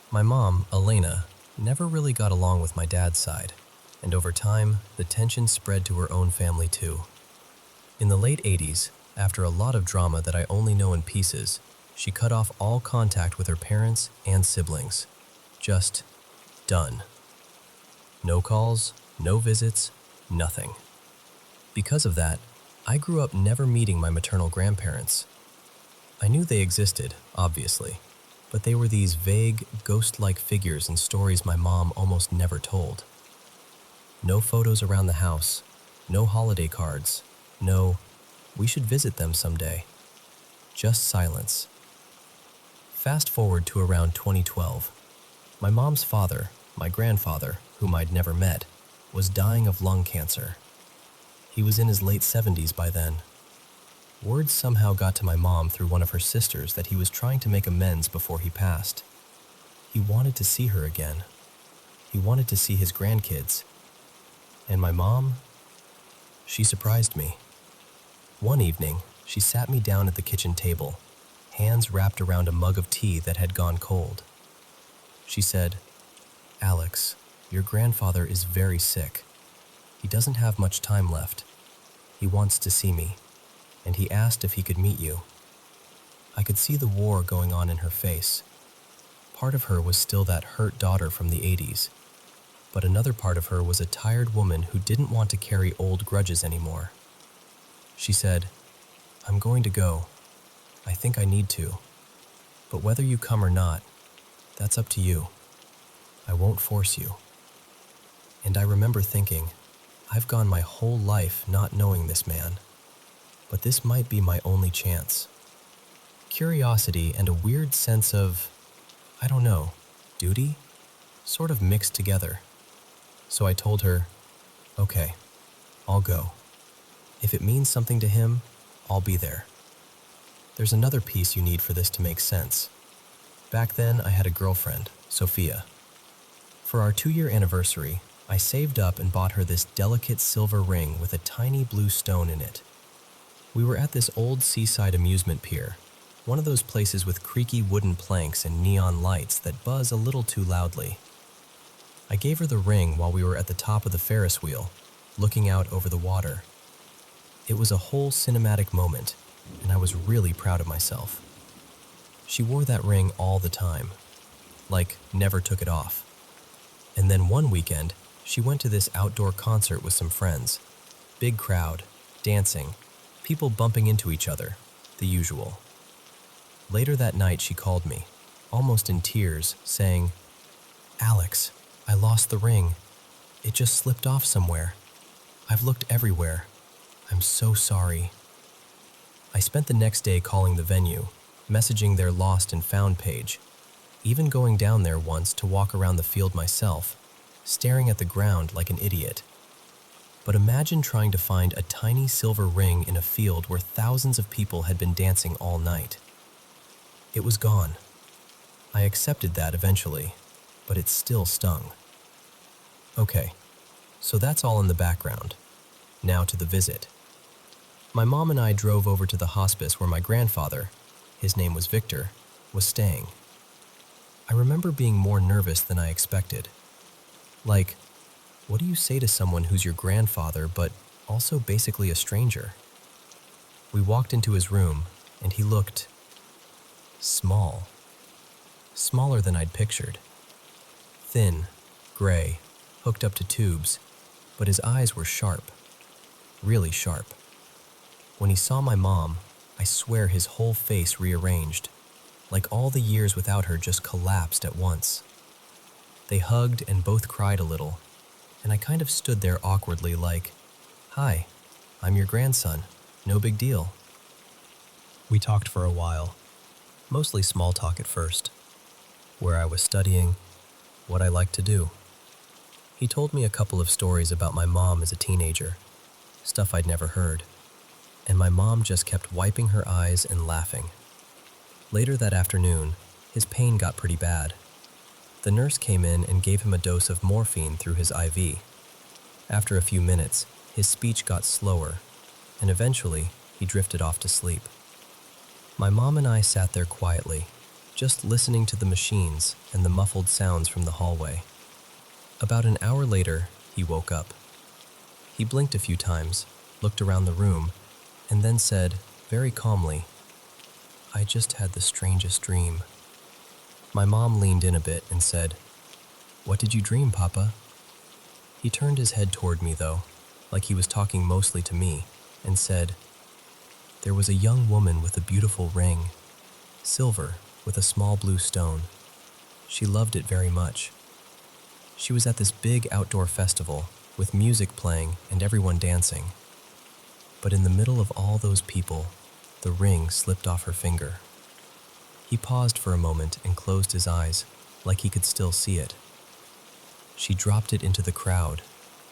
My mom, Elena, never really got along with my dad's side, and over time, the tension spread to her own family too. In the late 80s, after a lot of drama that I only know in pieces, she cut off all contact with her parents and siblings. Just done. No calls, no visits, nothing. Because of that, I grew up never meeting my maternal grandparents. I knew they existed, obviously, but they were these vague, ghost-like figures in stories my mom almost never told. No photos around the house, no holiday cards, no, we should visit them someday. Just silence. Fast forward to around 2012. My mom's father, my grandfather, whom I'd never met, was dying of lung cancer. He was in his late 70s by then. Word somehow got to my mom through one of her sisters that he was trying to make amends before he passed. He wanted to see her again. He wanted to see his grandkids. And my mom? She surprised me. One evening, she sat me down at the kitchen table, hands wrapped around a mug of tea that had gone cold. She said, "Alex, your grandfather is very sick. He doesn't have much time left. He wants to see me, and he asked if he could meet you." I could see the war going on in her face. Part of her was still that hurt daughter from the 80s, but another part of her was a tired woman who didn't want to carry old grudges anymore. She said, "I'm going to go. I think I need to. But whether you come or not, that's up to you. I won't force you." And I remember thinking, I've gone my whole life not knowing this man, but this might be my only chance. Curiosity and a weird sense of, I don't know, duty, sort of mixed together. So I told her, "Okay, I'll go. If it means something to him, I'll be there." There's another piece you need for this to make sense. Back then, I had a girlfriend, Sophia. For our 2-year anniversary, I saved up and bought her this delicate silver ring with a tiny blue stone in it. We were at this old seaside amusement pier, one of those places with creaky wooden planks and neon lights that buzz a little too loudly. I gave her the ring while we were at the top of the Ferris wheel, looking out over the water. It was a whole cinematic moment, and I was really proud of myself. She wore that ring all the time, like never took it off. And then one weekend, she went to this outdoor concert with some friends. Big crowd, dancing, people bumping into each other, the usual. Later that night, she called me, almost in tears, saying, "Alex, I lost the ring. It just slipped off somewhere. I've looked everywhere. I'm so sorry." I spent the next day calling the venue, messaging their lost and found page, even going down there once to walk around the field myself, staring at the ground like an idiot. But imagine trying to find a tiny silver ring in a field where thousands of people had been dancing all night. It was gone. I accepted that eventually, but it still stung. Okay, so that's all in the background. Now to the visit. My mom and I drove over to the hospice where my grandfather, his name was Victor, was staying. I remember being more nervous than I expected. Like, what do you say to someone who's your grandfather but also basically a stranger? We walked into his room, and he looked small. Smaller than I'd pictured. Thin, gray, hooked up to tubes, but his eyes were sharp. Really sharp. When he saw my mom, I swear his whole face rearranged, like all the years without her just collapsed at once. They hugged and both cried a little, and I kind of stood there awkwardly like, "Hi, I'm your grandson, no big deal." We talked for a while, mostly small talk at first, where I was studying, what I liked to do. He told me a couple of stories about my mom as a teenager, stuff I'd never heard, and my mom just kept wiping her eyes and laughing. Later that afternoon, his pain got pretty bad. The nurse came in and gave him a dose of morphine through his IV. After a few minutes, his speech got slower, and eventually, he drifted off to sleep. My mom and I sat there quietly, just listening to the machines and the muffled sounds from the hallway. About an hour later, he woke up. He blinked a few times, looked around the room, and then said, very calmly, "I just had the strangest dream." My mom leaned in a bit and said, "What did you dream, Papa?" He turned his head toward me, though, like he was talking mostly to me, and said, "There was a young woman with a beautiful ring, silver with a small blue stone. She loved it very much. She was at this big outdoor festival with music playing and everyone dancing. But in the middle of all those people, the ring slipped off her finger." He paused for a moment and closed his eyes, like he could still see it. "She dropped it into the crowd,"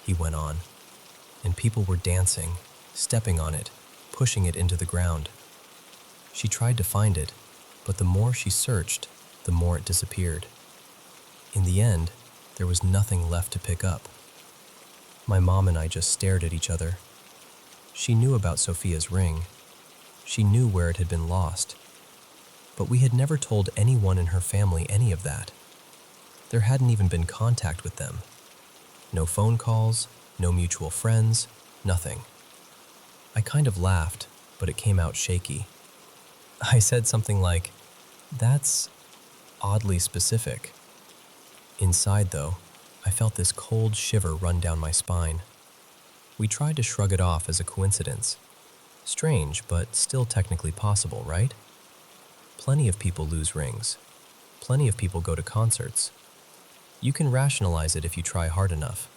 he went on, "and people were dancing, stepping on it, pushing it into the ground. She tried to find it, but the more she searched, the more it disappeared. In the end, there was nothing left to pick up." My mom and I just stared at each other. She knew about Sophia's ring. She knew where it had been lost. But we had never told anyone in her family any of that. There hadn't even been contact with them. No phone calls, no mutual friends, nothing. I kind of laughed, but it came out shaky. I said something like, "That's oddly specific." Inside, though, I felt this cold shiver run down my spine. We tried to shrug it off as a coincidence. Strange, but still technically possible, right? Plenty of people lose rings. Plenty of people go to concerts. You can rationalize it if you try hard enough.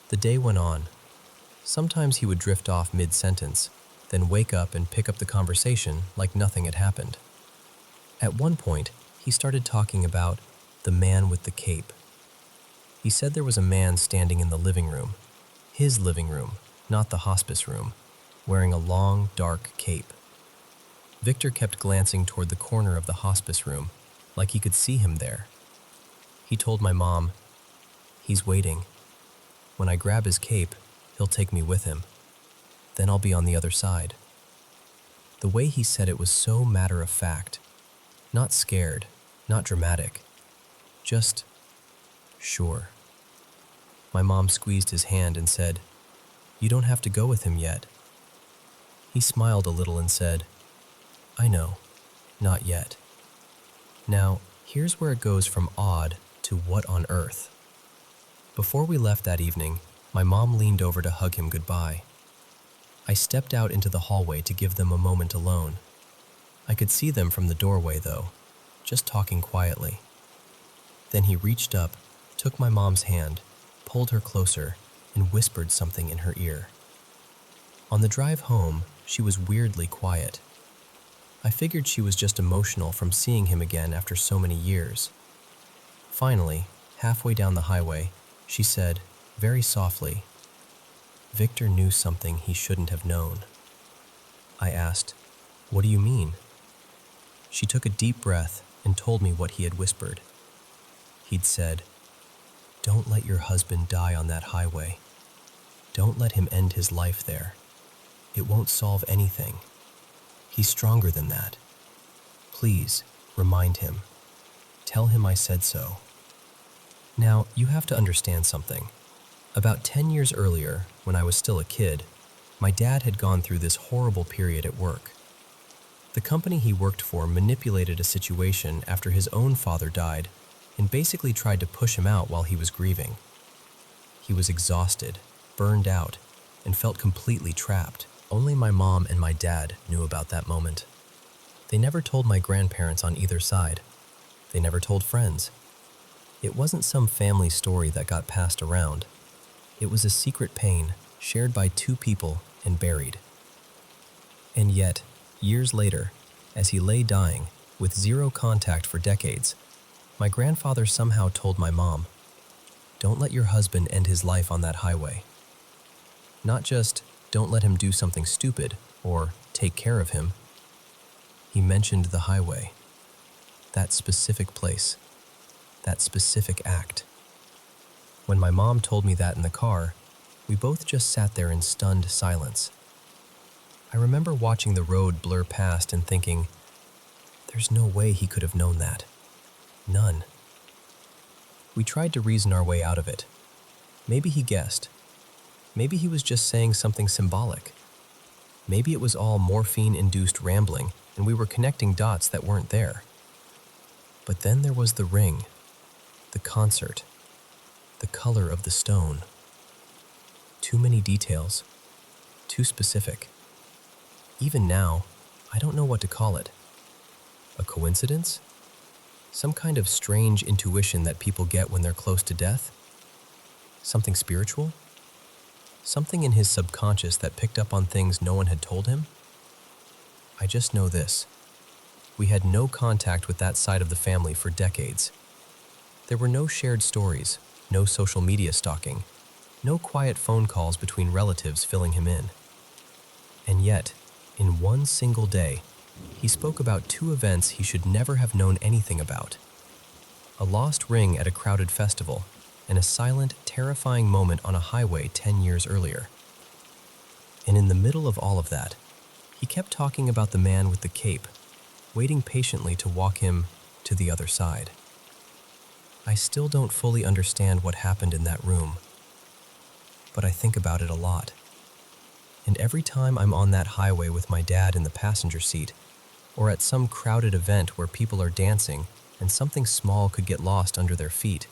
The day went on. Sometimes he would drift off mid-sentence, then wake up and pick up the conversation like nothing had happened. At one point, he started talking about the man with the cape. He said there was a man standing in the living room, his living room, not the hospice room, wearing a long, dark cape. Victor kept glancing toward the corner of the hospice room, like he could see him there. He told my mom, "He's waiting. When I grab his cape, he'll take me with him. Then I'll be on the other side." The way he said it was so matter-of-fact, not scared, not dramatic, just sure. My mom squeezed his hand and said, "You don't have to go with him yet." He smiled a little and said, "I know, not yet." Now, here's where it goes from odd to what on earth. Before we left that evening, my mom leaned over to hug him goodbye. I stepped out into the hallway to give them a moment alone. I could see them from the doorway, though, just talking quietly. Then he reached up, took my mom's hand, pulled her closer, and whispered something in her ear. On the drive home, she was weirdly quiet. I figured she was just emotional from seeing him again after so many years. Finally, halfway down the highway, she said, very softly, "Victor knew something he shouldn't have known." I asked, "What do you mean?" She took a deep breath and told me what he had whispered. He'd said, "Don't let your husband die on that highway. Don't let him end his life there. It won't solve anything. He's stronger than that. Please, remind him. Tell him I said so." Now, you have to understand something. About 10 years earlier, when I was still a kid, my dad had gone through this horrible period at work. The company he worked for manipulated a situation after his own father died and basically tried to push him out while he was grieving. He was exhausted, burned out, and felt completely trapped. Only my mom and my dad knew about that moment. They never told my grandparents on either side. They never told friends. It wasn't some family story that got passed around. It was a secret pain shared by two people and buried. And yet, years later, as he lay dying, with zero contact for decades, my grandfather somehow told my mom, "Don't let your husband end his life on that highway." Not just, "Don't let him do something stupid," or "Take care of him." He mentioned the highway, that specific place, that specific act. When my mom told me that in the car, we both just sat there in stunned silence. I remember watching the road blur past and thinking, there's no way he could have known that. None. We tried to reason our way out of it. Maybe he guessed. Maybe he was just saying something symbolic. Maybe it was all morphine-induced rambling and we were connecting dots that weren't there. But then there was the ring, the concert, the color of the stone. Too many details, too specific. Even now, I don't know what to call it. A coincidence? Some kind of strange intuition that people get when they're close to death? Something spiritual? Something in his subconscious that picked up on things no one had told him? I just know this. We had no contact with that side of the family for decades. There were no shared stories, no social media stalking, no quiet phone calls between relatives filling him in. And yet, in one single day, he spoke about two events he should never have known anything about. A lost ring at a crowded festival, and a silent, terrifying moment on a highway 10 years earlier. And in the middle of all of that, he kept talking about the man with the cape, waiting patiently to walk him to the other side. I still don't fully understand what happened in that room, but I think about it a lot. And every time I'm on that highway with my dad in the passenger seat, or at some crowded event where people are dancing and something small could get lost under their feet,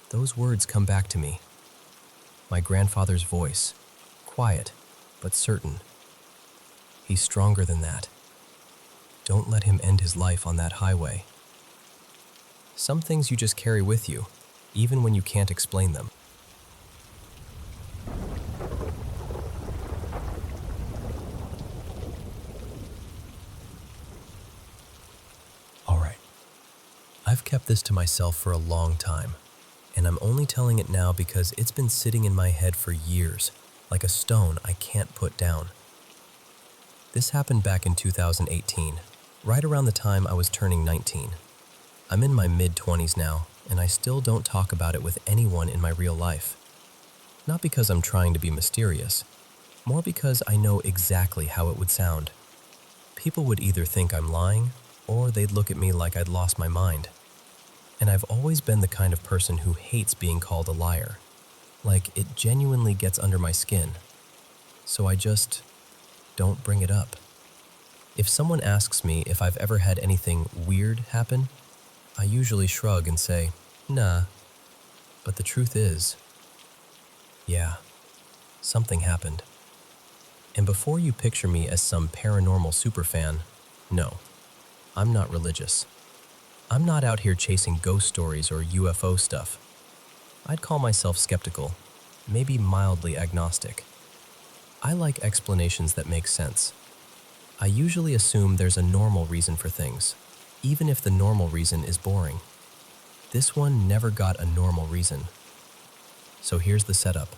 those words come back to me. My grandfather's voice, quiet but certain. He's stronger than that. Don't let him end his life on that highway. Some things you just carry with you, even when you can't explain them. All right. I've kept this to myself for a long time, and I'm only telling it now because it's been sitting in my head for years, like a stone I can't put down. This happened back in 2018, right around the time I was turning 19. I'm in my mid-20s now, and I still don't talk about it with anyone in my real life. Not because I'm trying to be mysterious, more because I know exactly how it would sound. People would either think I'm lying, or they'd look at me like I'd lost my mind. And I've always been the kind of person who hates being called a liar. Like, it genuinely gets under my skin. So I just don't bring it up. If someone asks me if I've ever had anything weird happen, I usually shrug and say, nah. But the truth is, yeah, something happened. And before you picture me as some paranormal superfan, no, I'm not religious. I'm not out here chasing ghost stories or UFO stuff. I'd call myself skeptical, maybe mildly agnostic. I like explanations that make sense. I usually assume there's a normal reason for things, even if the normal reason is boring. This one never got a normal reason. So here's the setup.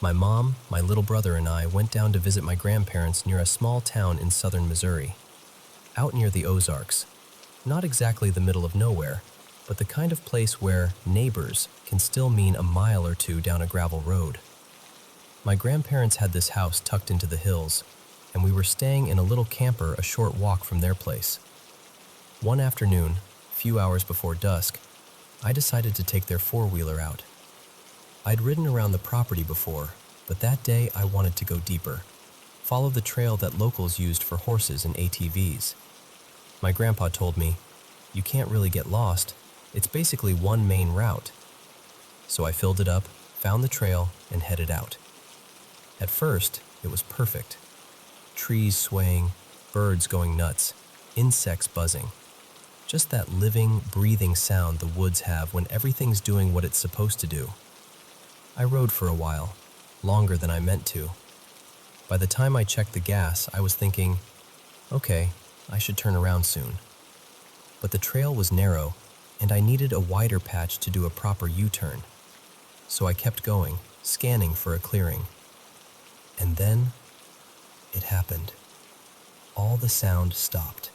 My mom, my little brother, and I went down to visit my grandparents near a small town in southern Missouri, out near the Ozarks. Not exactly the middle of nowhere, but the kind of place where neighbors can still mean a mile or two down a gravel road. My grandparents had this house tucked into the hills, and we were staying in a little camper a short walk from their place. One afternoon, a few hours before dusk, I decided to take their four-wheeler out. I'd ridden around the property before, but that day I wanted to go deeper, follow the trail that locals used for horses and ATVs. My grandpa told me, "You can't really get lost. It's basically one main route." So I filled it up, found the trail, and headed out. At first, It was perfect. Trees swaying, birds going nuts, insects buzzing. Just that living, breathing sound the woods have when everything's doing what it's supposed to do. I rode for a while, longer than I meant to. By the time I checked the gas, I was thinking, okay, I should turn around soon. But the trail was narrow, and I needed a wider patch to do a proper U-turn. So I kept going, scanning for a clearing. And then, it happened. All the sound stopped.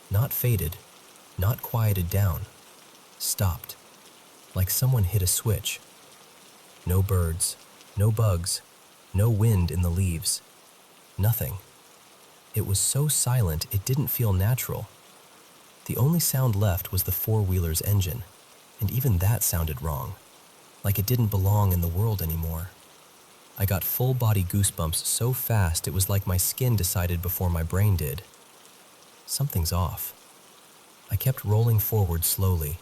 Not faded, not quieted down. Stopped. Like someone hit a switch. No birds, no bugs, no wind in the leaves. Nothing. It was so silent it didn't feel natural. The only sound left was the four-wheeler's engine, and even that sounded wrong, like it didn't belong in the world anymore. I got full-body goosebumps so fast it was like my skin decided before my brain did. Something's off. I kept rolling forward slowly,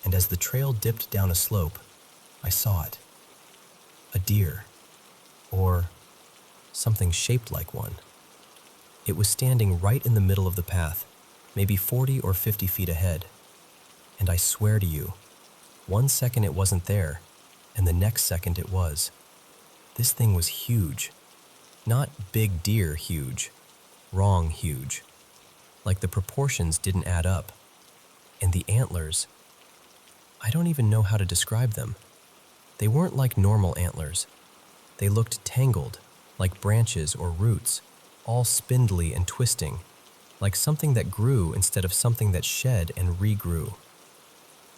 and as the trail dipped down a slope, I saw it. A deer, or something shaped like one. It was standing right in the middle of the path, maybe 40 or 50 feet ahead. And I swear to you, 1 second it wasn't there, and the next second it was. This thing was huge. Not big deer huge, wrong huge. Like the proportions didn't add up. And the antlers, I don't even know how to describe them. They weren't like normal antlers. They looked tangled, like branches or roots, all spindly and twisting, like something that grew instead of something that shed and regrew.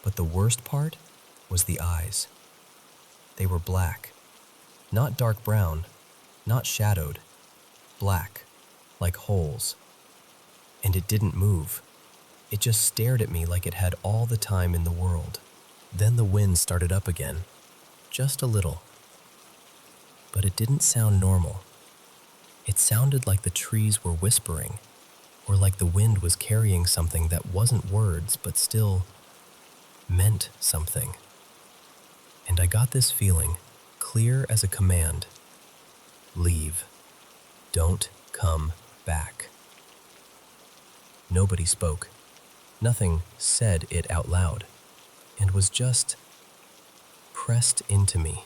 But the worst part was the eyes. They were black, not dark brown, not shadowed, black, like holes. And it didn't move. It just stared at me like it had all the time in the world. Then the wind started up again, just a little. But it didn't sound normal. It sounded like the trees were whispering, or like the wind was carrying something that wasn't words but still meant something. And I got this feeling, clear as a command. Leave. Don't come back. Nobody spoke. Nothing said it out loud, and was just pressed into me.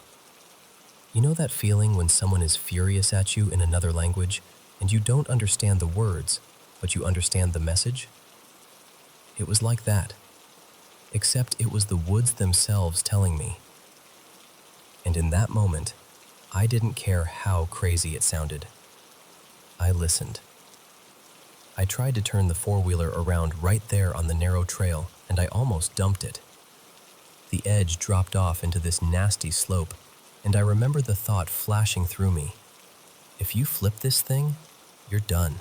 You know that feeling when someone is furious at you in another language, and you don't understand the words, but you understand the message? It was like that, except it was the woods themselves telling me. And in that moment, I didn't care how crazy it sounded. I listened. I tried to turn the four-wheeler around right there on the narrow trail, and I almost dumped it. The edge dropped off into this nasty slope, and I remember the thought flashing through me. If you flip this thing, you're done.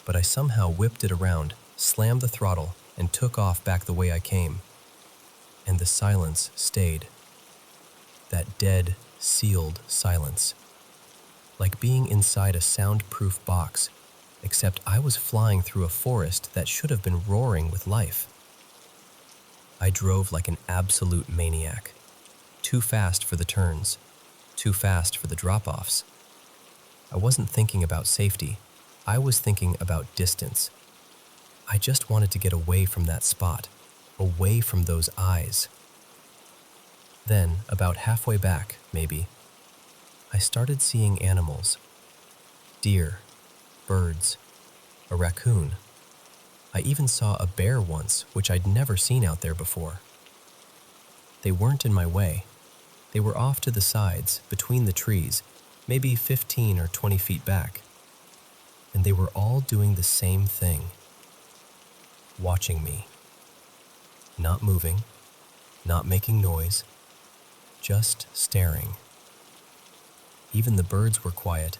But I somehow whipped it around, slammed the throttle, and took off back the way I came. And the silence stayed. That dead, sealed silence. Like being inside a soundproof box, except I was flying through a forest that should have been roaring with life. I drove like an absolute maniac. Too fast for the turns, too fast for the drop-offs. I wasn't thinking about safety. I was thinking about distance. I just wanted to get away from that spot, away from those eyes. Then, about halfway back, maybe, I started seeing animals. Deer, birds, a raccoon. I even saw a bear once, which I'd never seen out there before. They weren't in my way. They were off to the sides, between the trees, maybe 15 or 20 feet back. And they were all doing the same thing. Watching me. Not moving, not making noise, just staring. Even the birds were quiet,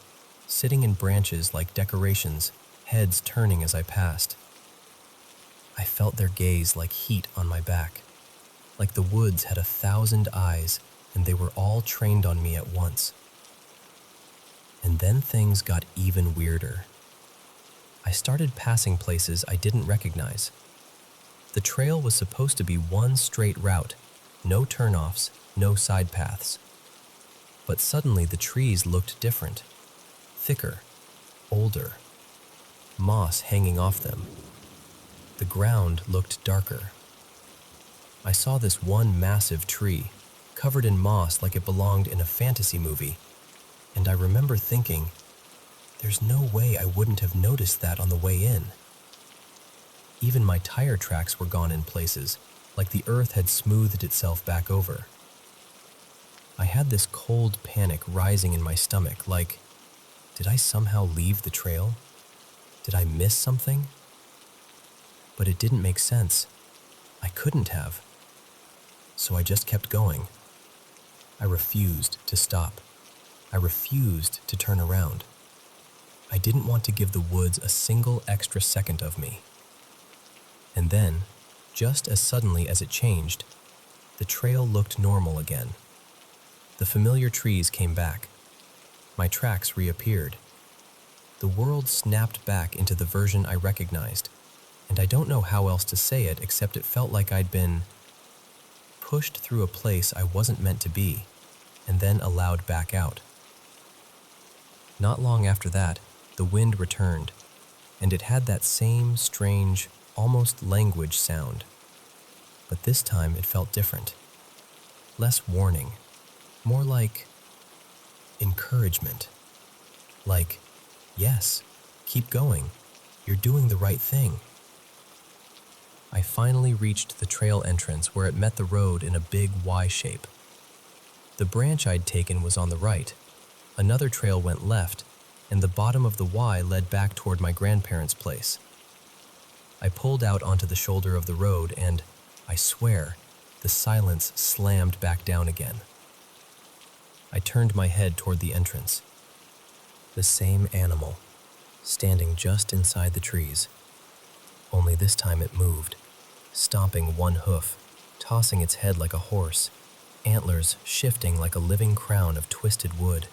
sitting in branches like decorations, heads turning as I passed. I felt their gaze like heat on my back, like the woods had 1,000 eyes and they were all trained on me at once. And then things got even weirder. I started passing places I didn't recognize. The trail was supposed to be one straight route, no turnoffs, no side paths. But suddenly the trees looked different, thicker, older, moss hanging off them. The ground looked darker. I saw this one massive tree, covered in moss like it belonged in a fantasy movie, and I remember thinking, there's no way I wouldn't have noticed that on the way in. Even my tire tracks were gone in places, like the earth had smoothed itself back over. I had this cold panic rising in my stomach, like, did I somehow leave the trail? Did I miss something? But it didn't make sense. I couldn't have. So I just kept going. I refused to stop. I refused to turn around. I didn't want to give the woods a single extra second of me. And then, just as suddenly as it changed, the trail looked normal again. The familiar trees came back. My tracks reappeared. The world snapped back into the version I recognized, and I don't know how else to say it except it felt like I'd been pushed through a place I wasn't meant to be, and then allowed back out. Not long after that, the wind returned, and it had that same strange, almost language sound. But this time it felt different. Less warning, more like encouragement. Like, yes, keep going. You're doing the right thing. I finally reached the trail entrance where it met the road in a big Y shape. The branch I'd taken was on the right. Another trail went left, and the bottom of the Y led back toward my grandparents' place. I pulled out onto the shoulder of the road and, I swear, the silence slammed back down again. I turned my head toward the entrance. The same animal, standing just inside the trees. Only this time it moved, stomping one hoof, tossing its head like a horse, antlers shifting like a living crown of twisted wood.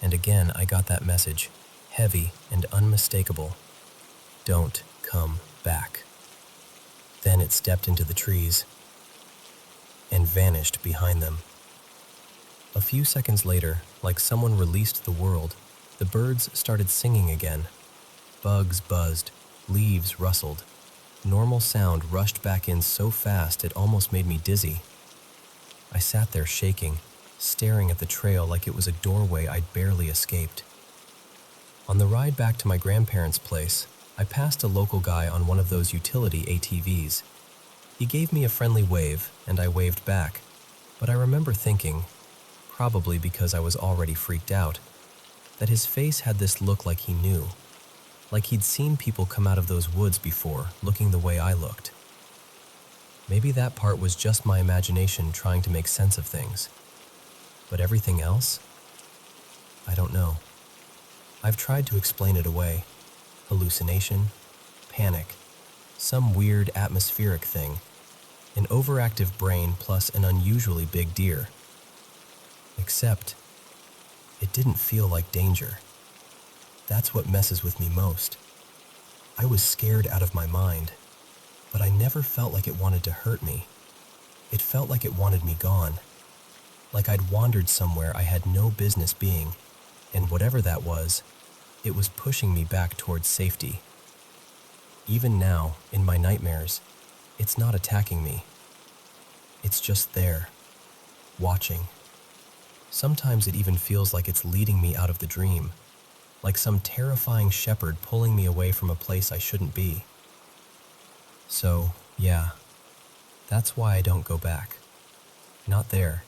And again I got that message, heavy and unmistakable. Don't come back. Then it stepped into the trees and vanished behind them. A few seconds later, like someone released the world, the birds started singing again. Bugs buzzed, leaves rustled. Normal sound rushed back in so fast it almost made me dizzy. I sat there shaking, staring at the trail like it was a doorway I'd barely escaped. On the ride back to my grandparents' place, I passed a local guy on one of those utility ATVs. He gave me a friendly wave, and I waved back, but I remember thinking, probably because I was already freaked out, that his face had this look like he knew, like he'd seen people come out of those woods before, looking the way I looked. Maybe that part was just my imagination trying to make sense of things. But everything else? I don't know. I've tried to explain it away. Hallucination, panic, some weird atmospheric thing, an overactive brain plus an unusually big deer. Except, it didn't feel like danger. That's what messes with me most. I was scared out of my mind, but I never felt like it wanted to hurt me. It felt like it wanted me gone. Like I'd wandered somewhere I had no business being, and whatever that was, it was pushing me back towards safety. Even now, in my nightmares, it's not attacking me. It's just there, watching. Sometimes it even feels like it's leading me out of the dream, like some terrifying shepherd pulling me away from a place I shouldn't be. So, yeah, that's why I don't go back. Not there.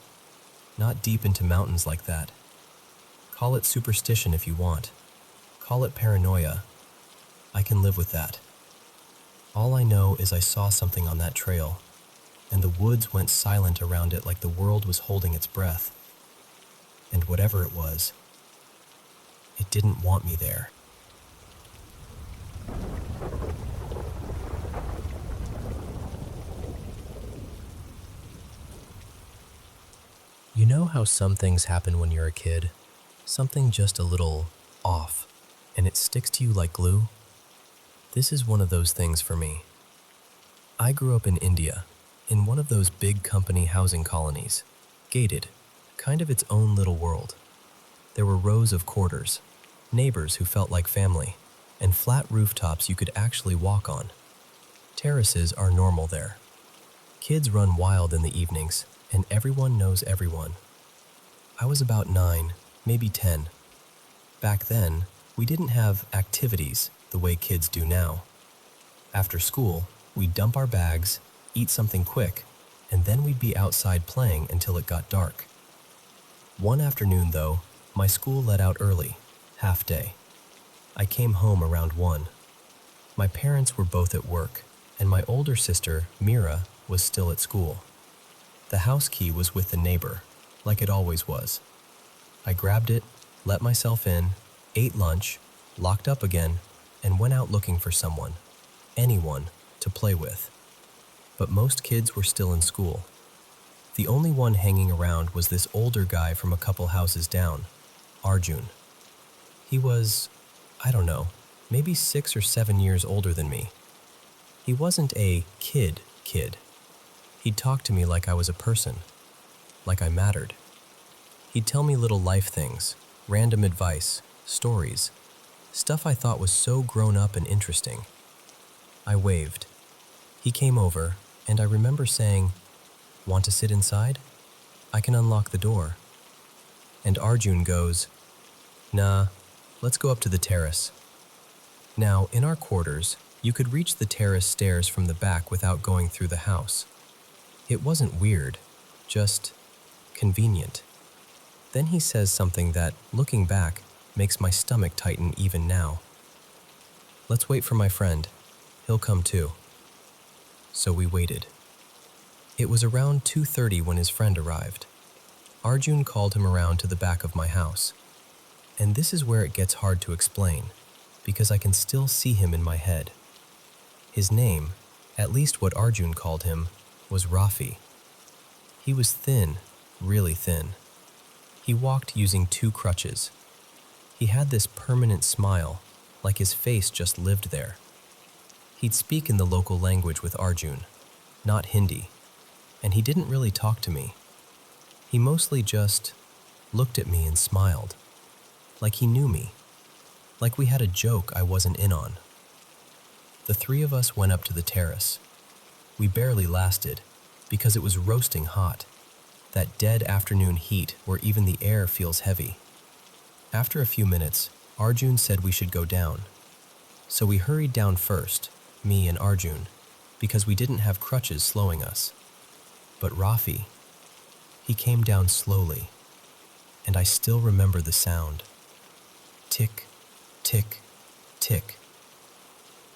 Not deep into mountains like that. Call it superstition if you want. Call it paranoia. I can live with that. All I know is I saw something on that trail, and the woods went silent around it like the world was holding its breath. And whatever it was, it didn't want me there. You know how some things happen when you're a kid? Something just a little off, and it sticks to you like glue? This is one of those things for me. I grew up in India, in one of those big company housing colonies, gated, kind of its own little world. There were rows of quarters, neighbors who felt like family, and flat rooftops you could actually walk on. Terraces are normal there. Kids run wild in the evenings, and everyone knows everyone. I was about 9, maybe 10. Back then, we didn't have activities the way kids do now. After school, we'd dump our bags, eat something quick, and then we'd be outside playing until it got dark. One afternoon, though, my school let out early, half day. I came home around 1. My parents were both at work, and my older sister, Mira, was still at school. The house key was with the neighbor, like it always was. I grabbed it, let myself in, ate lunch, locked up again, and went out looking for someone, anyone, to play with. But most kids were still in school. The only one hanging around was this older guy from a couple houses down, Arjun. He was, I don't know, maybe 6 or 7 years older than me. He wasn't a kid. He'd talk to me like I was a person, like I mattered. He'd tell me little life things, random advice, stories, stuff I thought was so grown up and interesting. I waved. He came over, and I remember saying, "Want to sit inside? I can unlock the door." And Arjun goes, "Nah, let's go up to the terrace." Now, in our quarters, you could reach the terrace stairs from the back without going through the house. It wasn't weird, just convenient. Then he says something that, looking back, makes my stomach tighten even now. "Let's wait for my friend. He'll come too." So we waited. It was around 2:30 when his friend arrived. Arjun called him around to the back of my house. And this is where it gets hard to explain, because I can still see him in my head. His name, at least what Arjun called him, was Rafi. He was thin, really thin. He walked using 2 crutches. He had this permanent smile, like his face just lived there. He'd speak in the local language with Arjun, not Hindi, and he didn't really talk to me. He mostly just looked at me and smiled, like he knew me, like we had a joke I wasn't in on. The 3 of us went up to the terrace. We barely lasted, because it was roasting hot, that dead afternoon heat where even the air feels heavy. After a few minutes, Arjun said we should go down. So we hurried down first, me and Arjun, because we didn't have crutches slowing us. But Rafi, he came down slowly, and I still remember the sound. Tick, tick, tick.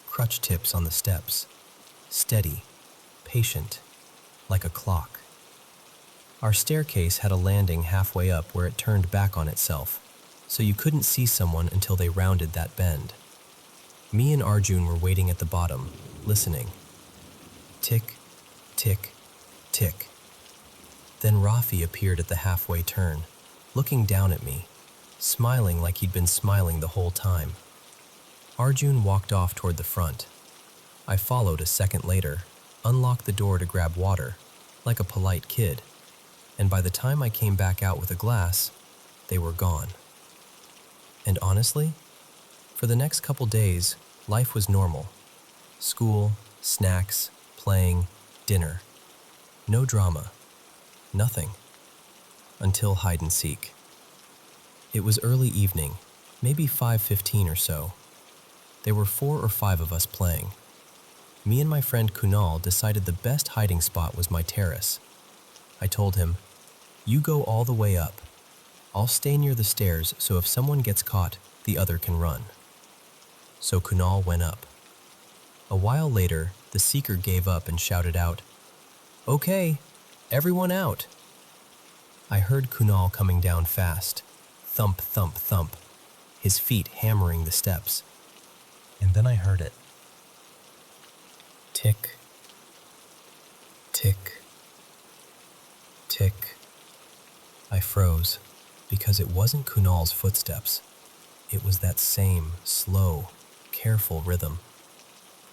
Crutch tips on the steps, steady, patient, like a clock. Our staircase had a landing halfway up where it turned back on itself, so you couldn't see someone until they rounded that bend. Me and Arjun were waiting at the bottom, listening. Tick, tick, tick. Then Rafi appeared at the halfway turn, looking down at me, smiling like he'd been smiling the whole time. Arjun walked off toward the front. I followed a second later, unlocked the door to grab water, like a polite kid, and by the time I came back out with a glass, they were gone. And honestly, for the next couple days, life was normal. School, snacks, playing, dinner. No drama. Nothing. Until hide and seek. It was early evening, maybe 5:15 or so. There were 4 or 5 of us playing. Me and my friend Kunal decided the best hiding spot was my terrace. I told him, "You go all the way up. I'll stay near the stairs so if someone gets caught, the other can run." So Kunal went up. A while later, the seeker gave up and shouted out, "Okay, everyone out." I heard Kunal coming down fast, thump, thump, thump, his feet hammering the steps. And then I heard it. Tick, tick, tick. I froze, because it wasn't Kunal's footsteps. It was that same, slow, careful rhythm.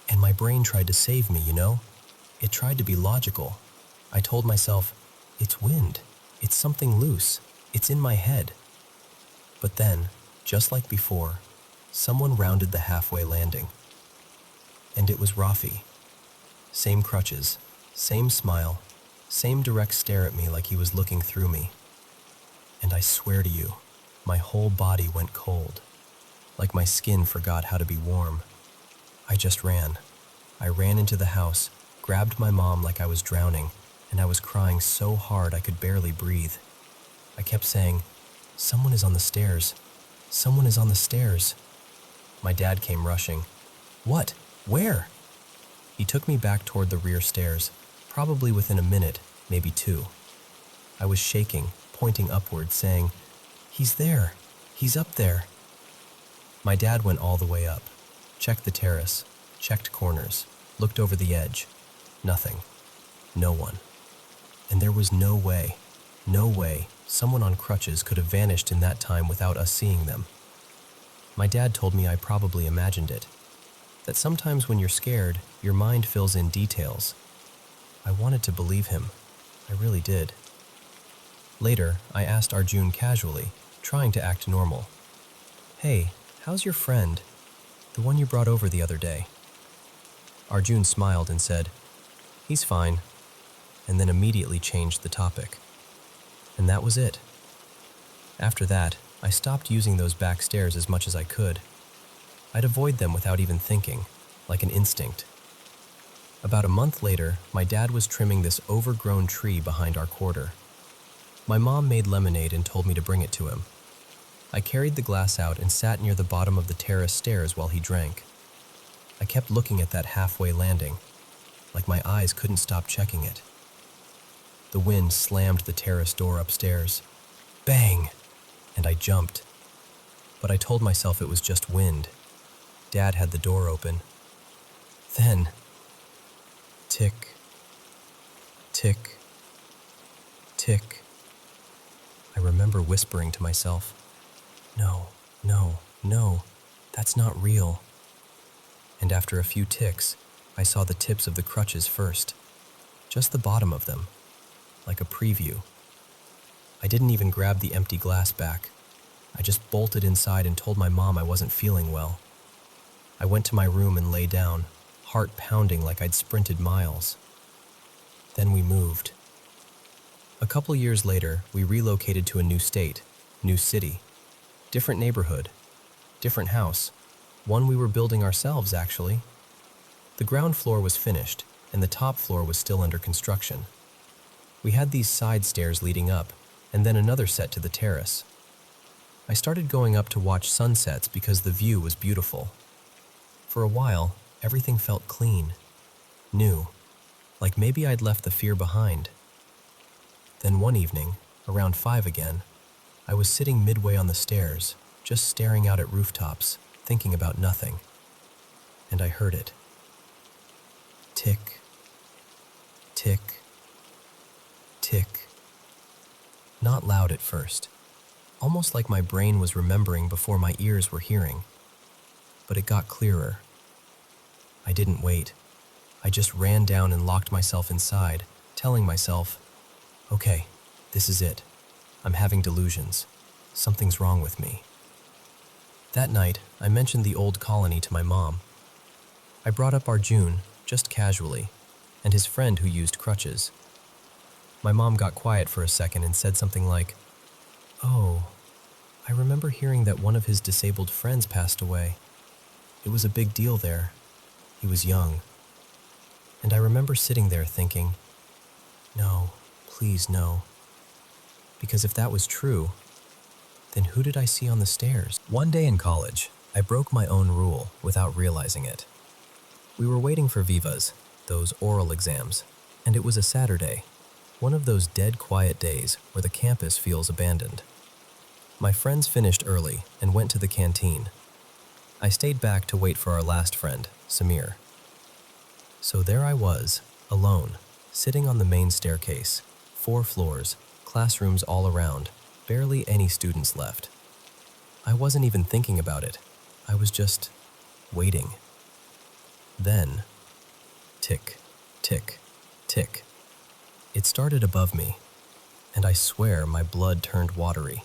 And my brain tried to save me, you know? It tried to be logical. I told myself, it's wind. It's something loose. It's in my head. But then, just like before, someone rounded the halfway landing. And it was Rafi. Same crutches, same smile, same direct stare at me like he was looking through me. And I swear to you, my whole body went cold, like my skin forgot how to be warm. I just ran. I ran into the house, grabbed my mom like I was drowning, and I was crying so hard I could barely breathe. I kept saying, "Someone is on the stairs. Someone is on the stairs." My dad came rushing. "What? Where?" He took me back toward the rear stairs, probably within a minute, maybe two. I was shaking, pointing upward, saying, "He's there. He's up there." My dad went all the way up, checked the terrace, checked corners, looked over the edge. Nothing. No one. And there was no way someone on crutches could have vanished in that time without us seeing them. My dad told me I probably imagined it, that sometimes when you're scared, your mind fills in details. I wanted to believe him. I really did. Later, I asked Arjun casually, trying to act normal. "Hey, how's your friend? The one you brought over the other day?" Arjun smiled and said, "He's fine," and then immediately changed the topic. And that was it. After that, I stopped using those back stairs as much as I could. I'd avoid them without even thinking, like an instinct. About a month later, my dad was trimming this overgrown tree behind our quarter. My mom made lemonade and told me to bring it to him. I carried the glass out and sat near the bottom of the terrace stairs while he drank. I kept looking at that halfway landing, like my eyes couldn't stop checking it. The wind slammed the terrace door upstairs. Bang! And I jumped. But I told myself it was just wind. Dad had the door open. Then, tick, tick, tick. I remember whispering to myself, "No, no, no, that's not real." And after a few ticks, I saw the tips of the crutches first, just the bottom of them, like a preview. I didn't even grab the empty glass back. I just bolted inside and told my mom I wasn't feeling well. I went to my room and lay down, heart pounding like I'd sprinted miles. Then we moved. A couple years later, we relocated to a new state, new city, different neighborhood, different house, one we were building ourselves, actually. The ground floor was finished, and the top floor was still under construction. We had these side stairs leading up, and then another set to the terrace. I started going up to watch sunsets because the view was beautiful. For a while, everything felt clean, new, like maybe I'd left the fear behind. Then one evening, around 5 again, I was sitting midway on the stairs, just staring out at rooftops, thinking about nothing. And I heard it. Tick, tick, tick. Not loud at first, almost like my brain was remembering before my ears were hearing. But it got clearer. I didn't wait. I just ran down and locked myself inside, telling myself, "Okay, this is it. I'm having delusions. Something's wrong with me." That night, I mentioned the old colony to my mom. I brought up Arjun, just casually, and his friend who used crutches. My mom got quiet for a second and said something like, "Oh, I remember hearing that one of his disabled friends passed away. It was a big deal there. He was young." And I remember sitting there thinking, no, please no. Because if that was true, then who did I see on the stairs? One day in college, I broke my own rule without realizing it. We were waiting for Vivas, those oral exams, and it was a Saturday, one of those dead quiet days where the campus feels abandoned. My friends finished early and went to the canteen. I stayed back to wait for our last friend, Samir. So there I was, alone, sitting on the main staircase, 4 floors, classrooms all around, barely any students left. I wasn't even thinking about it. I was just waiting. Then, tick, tick, tick. It started above me. and I swear my blood turned watery.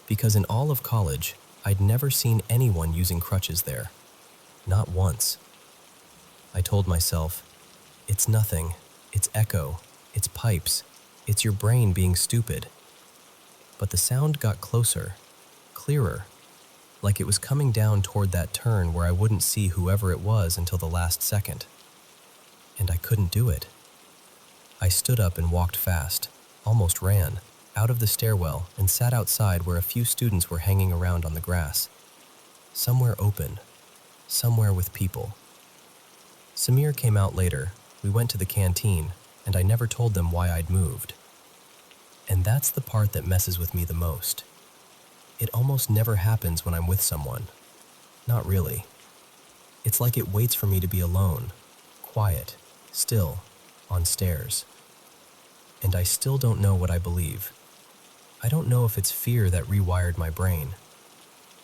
Because in all of college, I'd never seen anyone using crutches there. Not once. I told myself, it's nothing, it's echo, it's pipes, it's your brain being stupid. But the sound got closer, clearer, like it was coming down toward that turn where I wouldn't see whoever it was until the last second. And I couldn't do it. I stood up and walked fast, almost ran, out of the stairwell and sat outside where a few students were hanging around on the grass. Somewhere open, somewhere with people. Samir came out later, we went to the canteen, and I never told them why I'd moved. And that's the part that messes with me the most. It almost never happens when I'm with someone. Not really. It's like it waits for me to be alone, quiet, still, on stairs. And I still don't know what I believe. I don't know if it's fear that rewired my brain.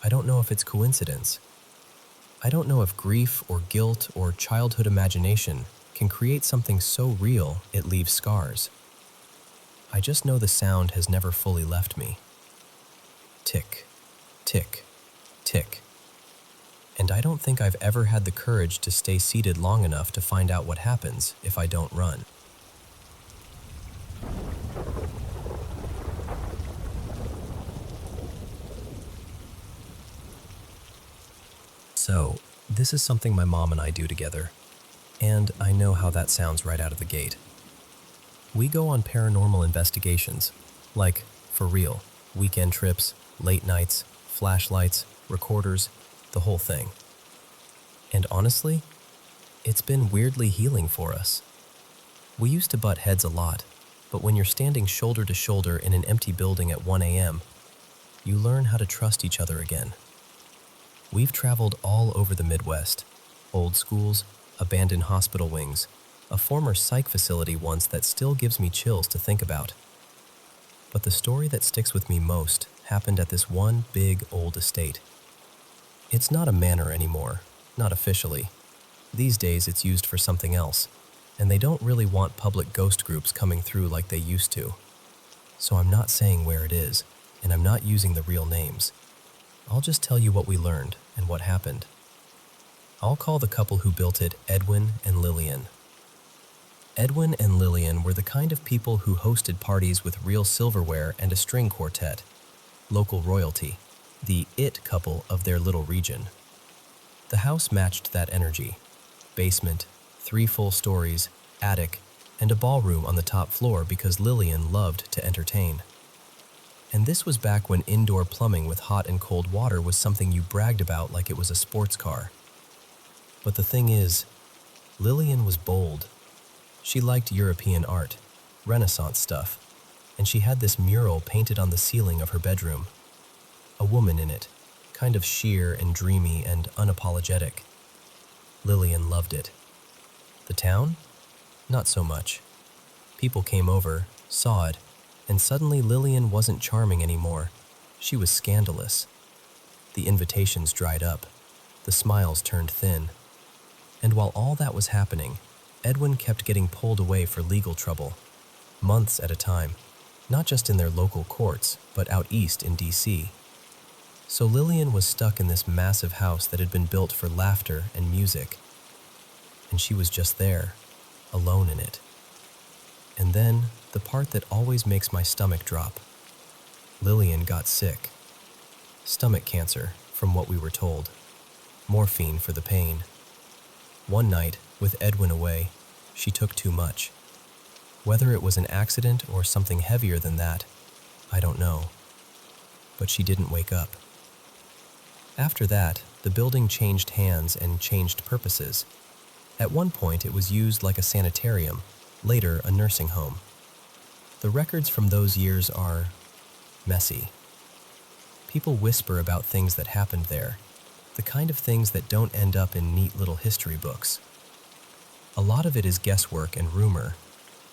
I don't know if it's coincidence. I don't know if grief or guilt or childhood imagination can create something so real it leaves scars. I just know the sound has never fully left me. Tick, tick, tick. And I don't think I've ever had the courage to stay seated long enough to find out what happens if I don't run. So, this is something my mom and I do together, and I know how that sounds right out of the gate. We go on paranormal investigations, like, for real, weekend trips, late nights, flashlights, recorders, the whole thing. And honestly, it's been weirdly healing for us. We used to butt heads a lot, but when you're standing shoulder to shoulder in an empty building at 1 a.m., you learn how to trust each other again. We've traveled all over the Midwest, old schools, abandoned hospital wings, a former psych facility once that still gives me chills to think about. But the story that sticks with me most happened at this one big old estate. It's not a manor anymore, not officially. These days it's used for something else, and they don't really want public ghost groups coming through like they used to. So I'm not saying where it is, and I'm not using the real names. I'll just tell you what we learned and what happened. I'll call the couple who built it Edwin and Lillian. Edwin and Lillian were the kind of people who hosted parties with real silverware and a string quartet, local royalty, the it couple of their little region. The house matched that energy. Basement, 3 full stories, attic, and a ballroom on the top floor because Lillian loved to entertain. And this was back when indoor plumbing with hot and cold water was something you bragged about like it was a sports car. But the thing is, Lillian was bold. She liked European art, Renaissance stuff, and she had this mural painted on the ceiling of her bedroom. A woman in it, kind of sheer and dreamy and unapologetic. Lillian loved it. The town? Not so much. People came over, saw it, and suddenly Lillian wasn't charming anymore. She was scandalous. The invitations dried up. The smiles turned thin. And while all that was happening, Edwin kept getting pulled away for legal trouble, months at a time, not just in their local courts, but out east in D.C. So Lillian was stuck in this massive house that had been built for laughter and music. And she was just there, alone in it. And then, the part that always makes my stomach drop. Lillian got sick. Stomach cancer, from what we were told. Morphine for the pain. One night, with Edwin away, she took too much. Whether it was an accident or something heavier than that, I don't know. But she didn't wake up. After that, the building changed hands and changed purposes. At one point, it was used like a sanitarium, later a nursing home. The records from those years are messy. People whisper about things that happened there, the kind of things that don't end up in neat little history books. A lot of it is guesswork and rumor,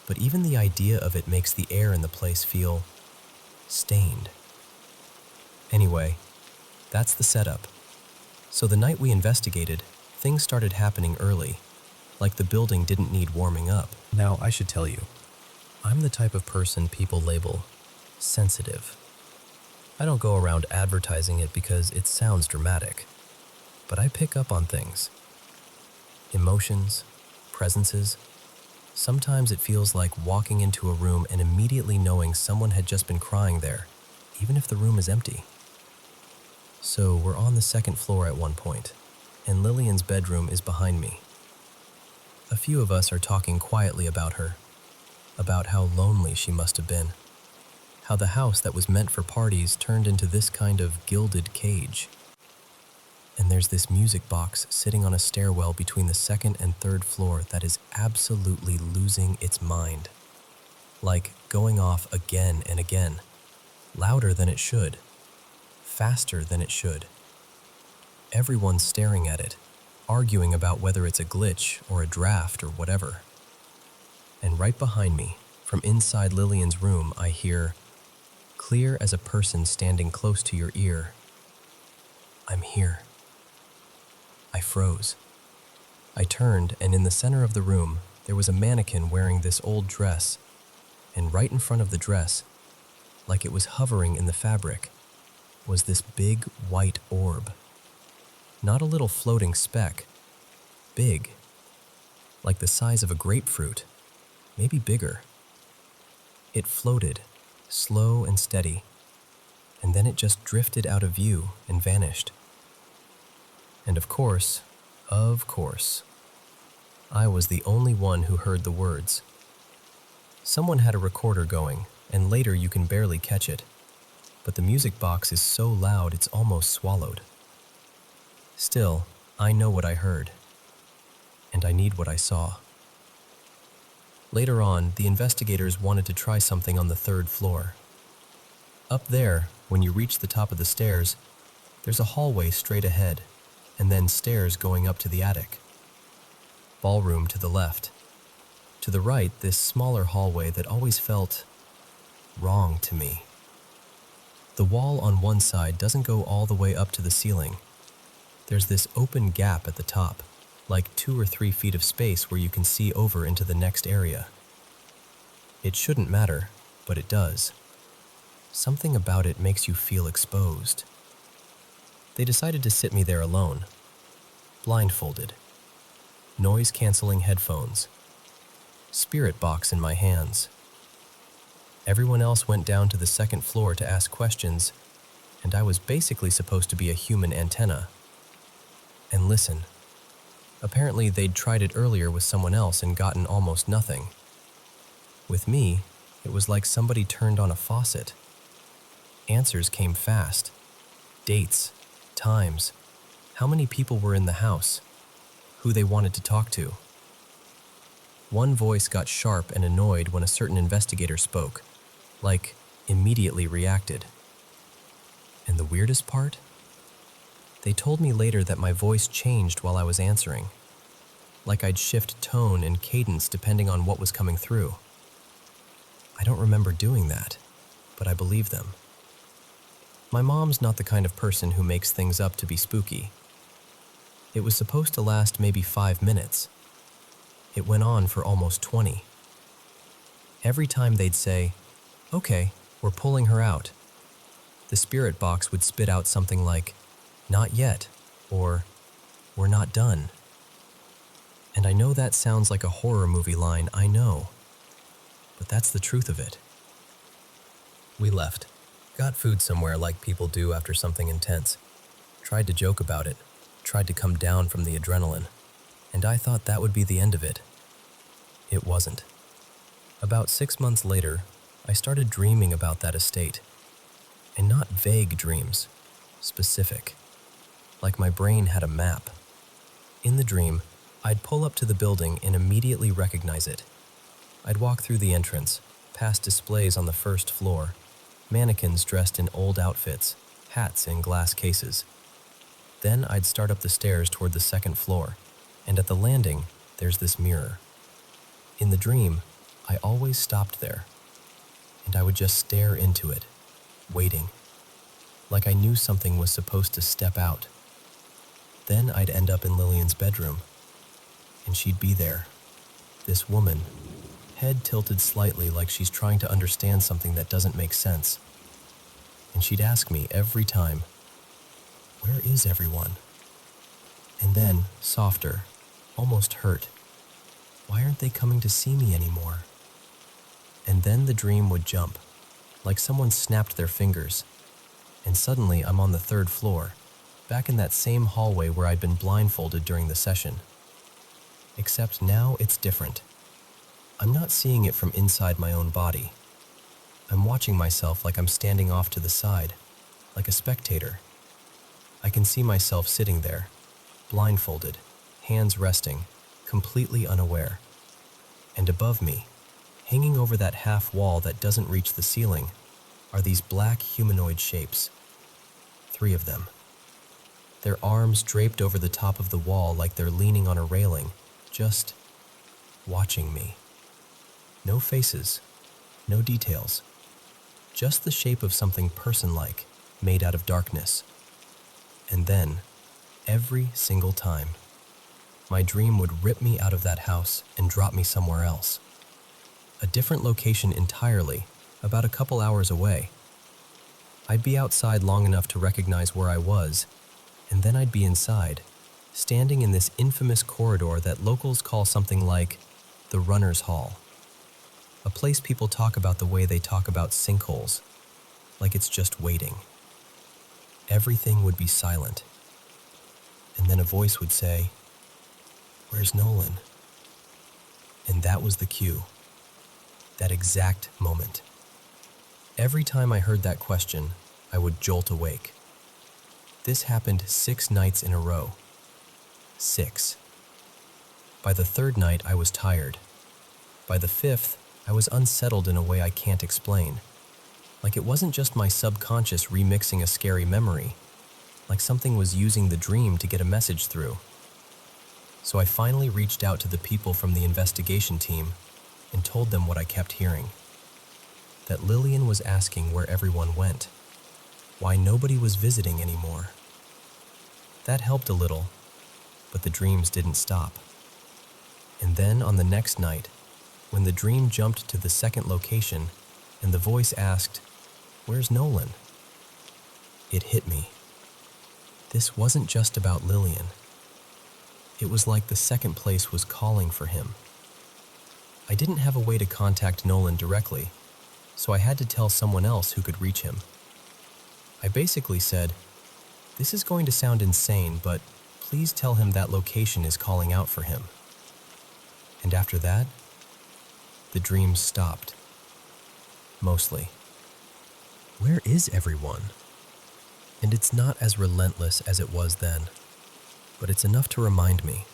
but even the idea of it makes the air in the place feel stained. Anyway, that's the setup. So the night we investigated, things started happening early, like the building didn't need warming up. Now, I should tell you, I'm the type of person people label sensitive. I don't go around advertising it because it sounds dramatic, but I pick up on things. Emotions, presences. Sometimes it feels like walking into a room and immediately knowing someone had just been crying there, even if the room is empty. So we're on the second floor at one point, and Lillian's bedroom is behind me. A few of us are talking quietly about her, about how lonely she must have been, how the house that was meant for parties turned into this kind of gilded cage. And there's this music box sitting on a stairwell between the second and third floor that is absolutely losing its mind. Like going off again and again, louder than it should, faster than it should. Everyone's staring at it, arguing about whether it's a glitch or a draft or whatever. And right behind me, from inside Lillian's room, I hear, clear as a person standing close to your ear, "I'm here." I froze. I turned, and in the center of the room, there was a mannequin wearing this old dress, and right in front of the dress, like it was hovering in the fabric, was this big white orb. Not a little floating speck, big, like the size of a grapefruit, maybe bigger. It floated, slow and steady, and then it just drifted out of view and vanished. And of course, I was the only one who heard the words. Someone had a recorder going, and later you can barely catch it, but the music box is so loud it's almost swallowed. Still, I know what I heard, and I need what I saw. Later on, the investigators wanted to try something on the third floor. Up there, when you reach the top of the stairs, there's a hallway straight ahead, and then stairs going up to the attic. Ballroom to the left. To the right, this smaller hallway that always felt wrong to me. The wall on one side doesn't go all the way up to the ceiling. There's this open gap at the top, like 2 or 3 feet of space where you can see over into the next area. It shouldn't matter, but it does. Something about it makes you feel exposed. They decided to sit me there alone, blindfolded, noise-canceling headphones, spirit box in my hands. Everyone else went down to the second floor to ask questions, and I was basically supposed to be a human antenna and listen. Apparently, they'd tried it earlier with someone else and gotten almost nothing. With me, it was like somebody turned on a faucet. Answers came fast. Dates, times, how many people were in the house, who they wanted to talk to. One voice got sharp and annoyed when a certain investigator spoke, like immediately reacted. And the weirdest part? They told me later that my voice changed while I was answering, like I'd shift tone and cadence depending on what was coming through. I don't remember doing that, but I believe them. My mom's not the kind of person who makes things up to be spooky. It was supposed to last maybe 5 minutes. It went on for almost 20. Every time they'd say, "Okay, we're pulling her out," the spirit box would spit out something like, "Not yet," or "We're not done." And I know that sounds like a horror movie line, I know. But that's the truth of it. We left. Got food somewhere like people do after something intense. Tried to joke about it. Tried to come down from the adrenaline. And I thought that would be the end of it. It wasn't. About 6 months later, I started dreaming about that estate. And not vague dreams, specific. Like my brain had a map. In the dream, I'd pull up to the building and immediately recognize it. I'd walk through the entrance, past displays on the first floor, mannequins dressed in old outfits, hats in glass cases. Then I'd start up the stairs toward the second floor, and at the landing, there's this mirror. In the dream, I always stopped there, and I would just stare into it, waiting, like I knew something was supposed to step out. Then I'd end up in Lillian's bedroom, and she'd be there, this woman, head tilted slightly like she's trying to understand something that doesn't make sense. And she'd ask me every time, "Where is everyone?" And then, softer, almost hurt, "Why aren't they coming to see me anymore?" And then the dream would jump, like someone snapped their fingers, and suddenly I'm on the third floor, back in that same hallway where I'd been blindfolded during the session. Except now it's different. I'm not seeing it from inside my own body. I'm watching myself like I'm standing off to the side, like a spectator. I can see myself sitting there, blindfolded, hands resting, completely unaware. And above me, hanging over that half wall that doesn't reach the ceiling, are these black humanoid shapes. 3 of them. Their arms draped over the top of the wall like they're leaning on a railing, just watching me. No faces, no details, just the shape of something person-like, made out of darkness. And then, every single time, my dream would rip me out of that house and drop me somewhere else. A different location entirely, about a couple hours away. I'd be outside long enough to recognize where I was, and then I'd be inside, standing in this infamous corridor that locals call something like the Runner's Hall. A place people talk about the way they talk about sinkholes, like it's just waiting. Everything would be silent. And then a voice would say, "Where's Nolan?" And that was the cue. That exact moment. Every time I heard that question, I would jolt awake. This happened 6 nights in a row. 6. By the 3rd night, I was tired. By the 5th, I was unsettled in a way I can't explain. Like it wasn't just my subconscious remixing a scary memory, like something was using the dream to get a message through. So I finally reached out to the people from the investigation team and told them what I kept hearing. That Lillian was asking where everyone went, why nobody was visiting anymore. That helped a little, but the dreams didn't stop. And then on the next night, when the dream jumped to the 2nd location and the voice asked, "Where's Nolan?" It hit me. This wasn't just about Lillian. It was like the 2nd place was calling for him. I didn't have a way to contact Nolan directly, so I had to tell someone else who could reach him. I basically said, "This is going to sound insane, but please tell him that location is calling out for him." And after that, the dreams stopped. Mostly. Where is everyone? And it's not as relentless as it was then, but it's enough to remind me.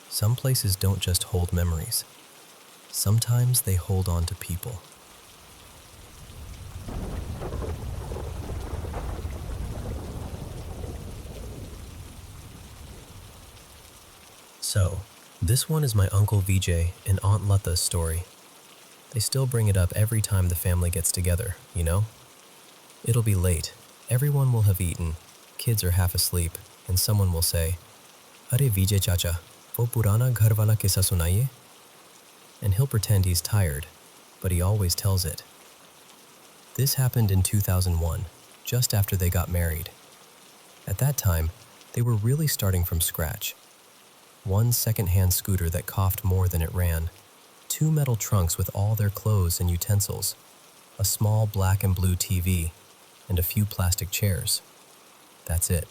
Some places don't just hold memories. Sometimes they hold on to people. So, this one is my Uncle VJ and Aunt Lutha's story. They still bring it up every time the family gets together, you know? It'll be late, everyone will have eaten, kids are half asleep, and someone will say, "Are VJ chacha, wo purana ghar wala kissa sunaiye?" And he'll pretend he's tired, but he always tells it. This happened in 2001, just after they got married. At that time, they were really starting from scratch. One second-hand scooter that coughed more than it ran, 2 metal trunks with all their clothes and utensils, a small black and blue TV, and a few plastic chairs. That's it.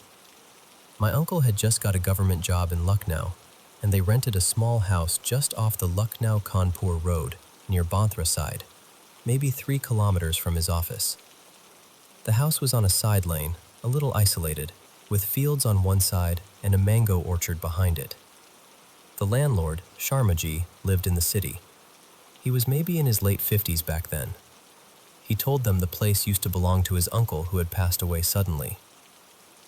My uncle had just got a government job in Lucknow, and they rented a small house just off the Lucknow-Kanpur road, near Banthra side, maybe 3 kilometers from his office. The house was on a side lane, a little isolated, with fields on one side and a mango orchard behind it. The landlord, Sharmaji, lived in the city. He was maybe in his late 50s back then. He told them the place used to belong to his uncle who had passed away suddenly.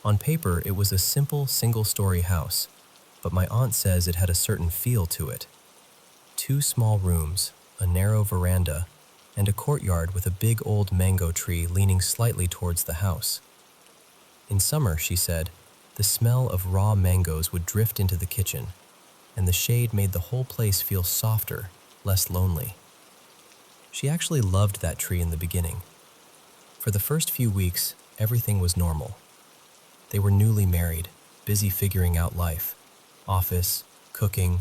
On paper, it was a simple single-story house, but my aunt says it had a certain feel to it. 2 small rooms, a narrow veranda, and a courtyard with a big old mango tree leaning slightly towards the house. In summer, she said, the smell of raw mangoes would drift into the kitchen, and the shade made the whole place feel softer, less lonely. She actually loved that tree in the beginning. For the first few weeks, everything was normal. They were newly married, busy figuring out life. Office, cooking,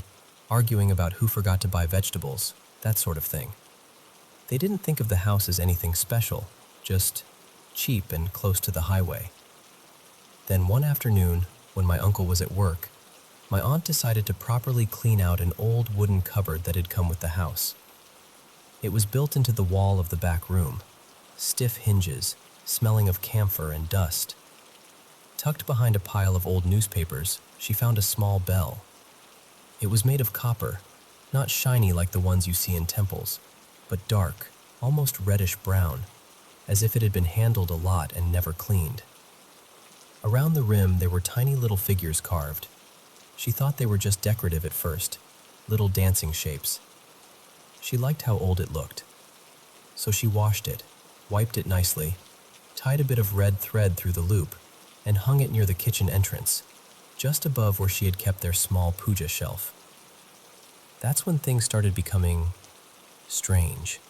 arguing about who forgot to buy vegetables, that sort of thing. They didn't think of the house as anything special, just cheap and close to the highway. Then one afternoon, when my uncle was at work, my aunt decided to properly clean out an old wooden cupboard that had come with the house. It was built into the wall of the back room, stiff hinges, smelling of camphor and dust. Tucked behind a pile of old newspapers, she found a small bell. It was made of copper, not shiny like the ones you see in temples, but dark, almost reddish-brown, as if it had been handled a lot and never cleaned. Around the rim there were tiny little figures carved. She thought they were just decorative at first, little dancing shapes. She liked how old it looked. So she washed it, wiped it nicely, tied a bit of red thread through the loop, and hung it near the kitchen entrance, just above where she had kept their small puja shelf. That's when things started becoming strange.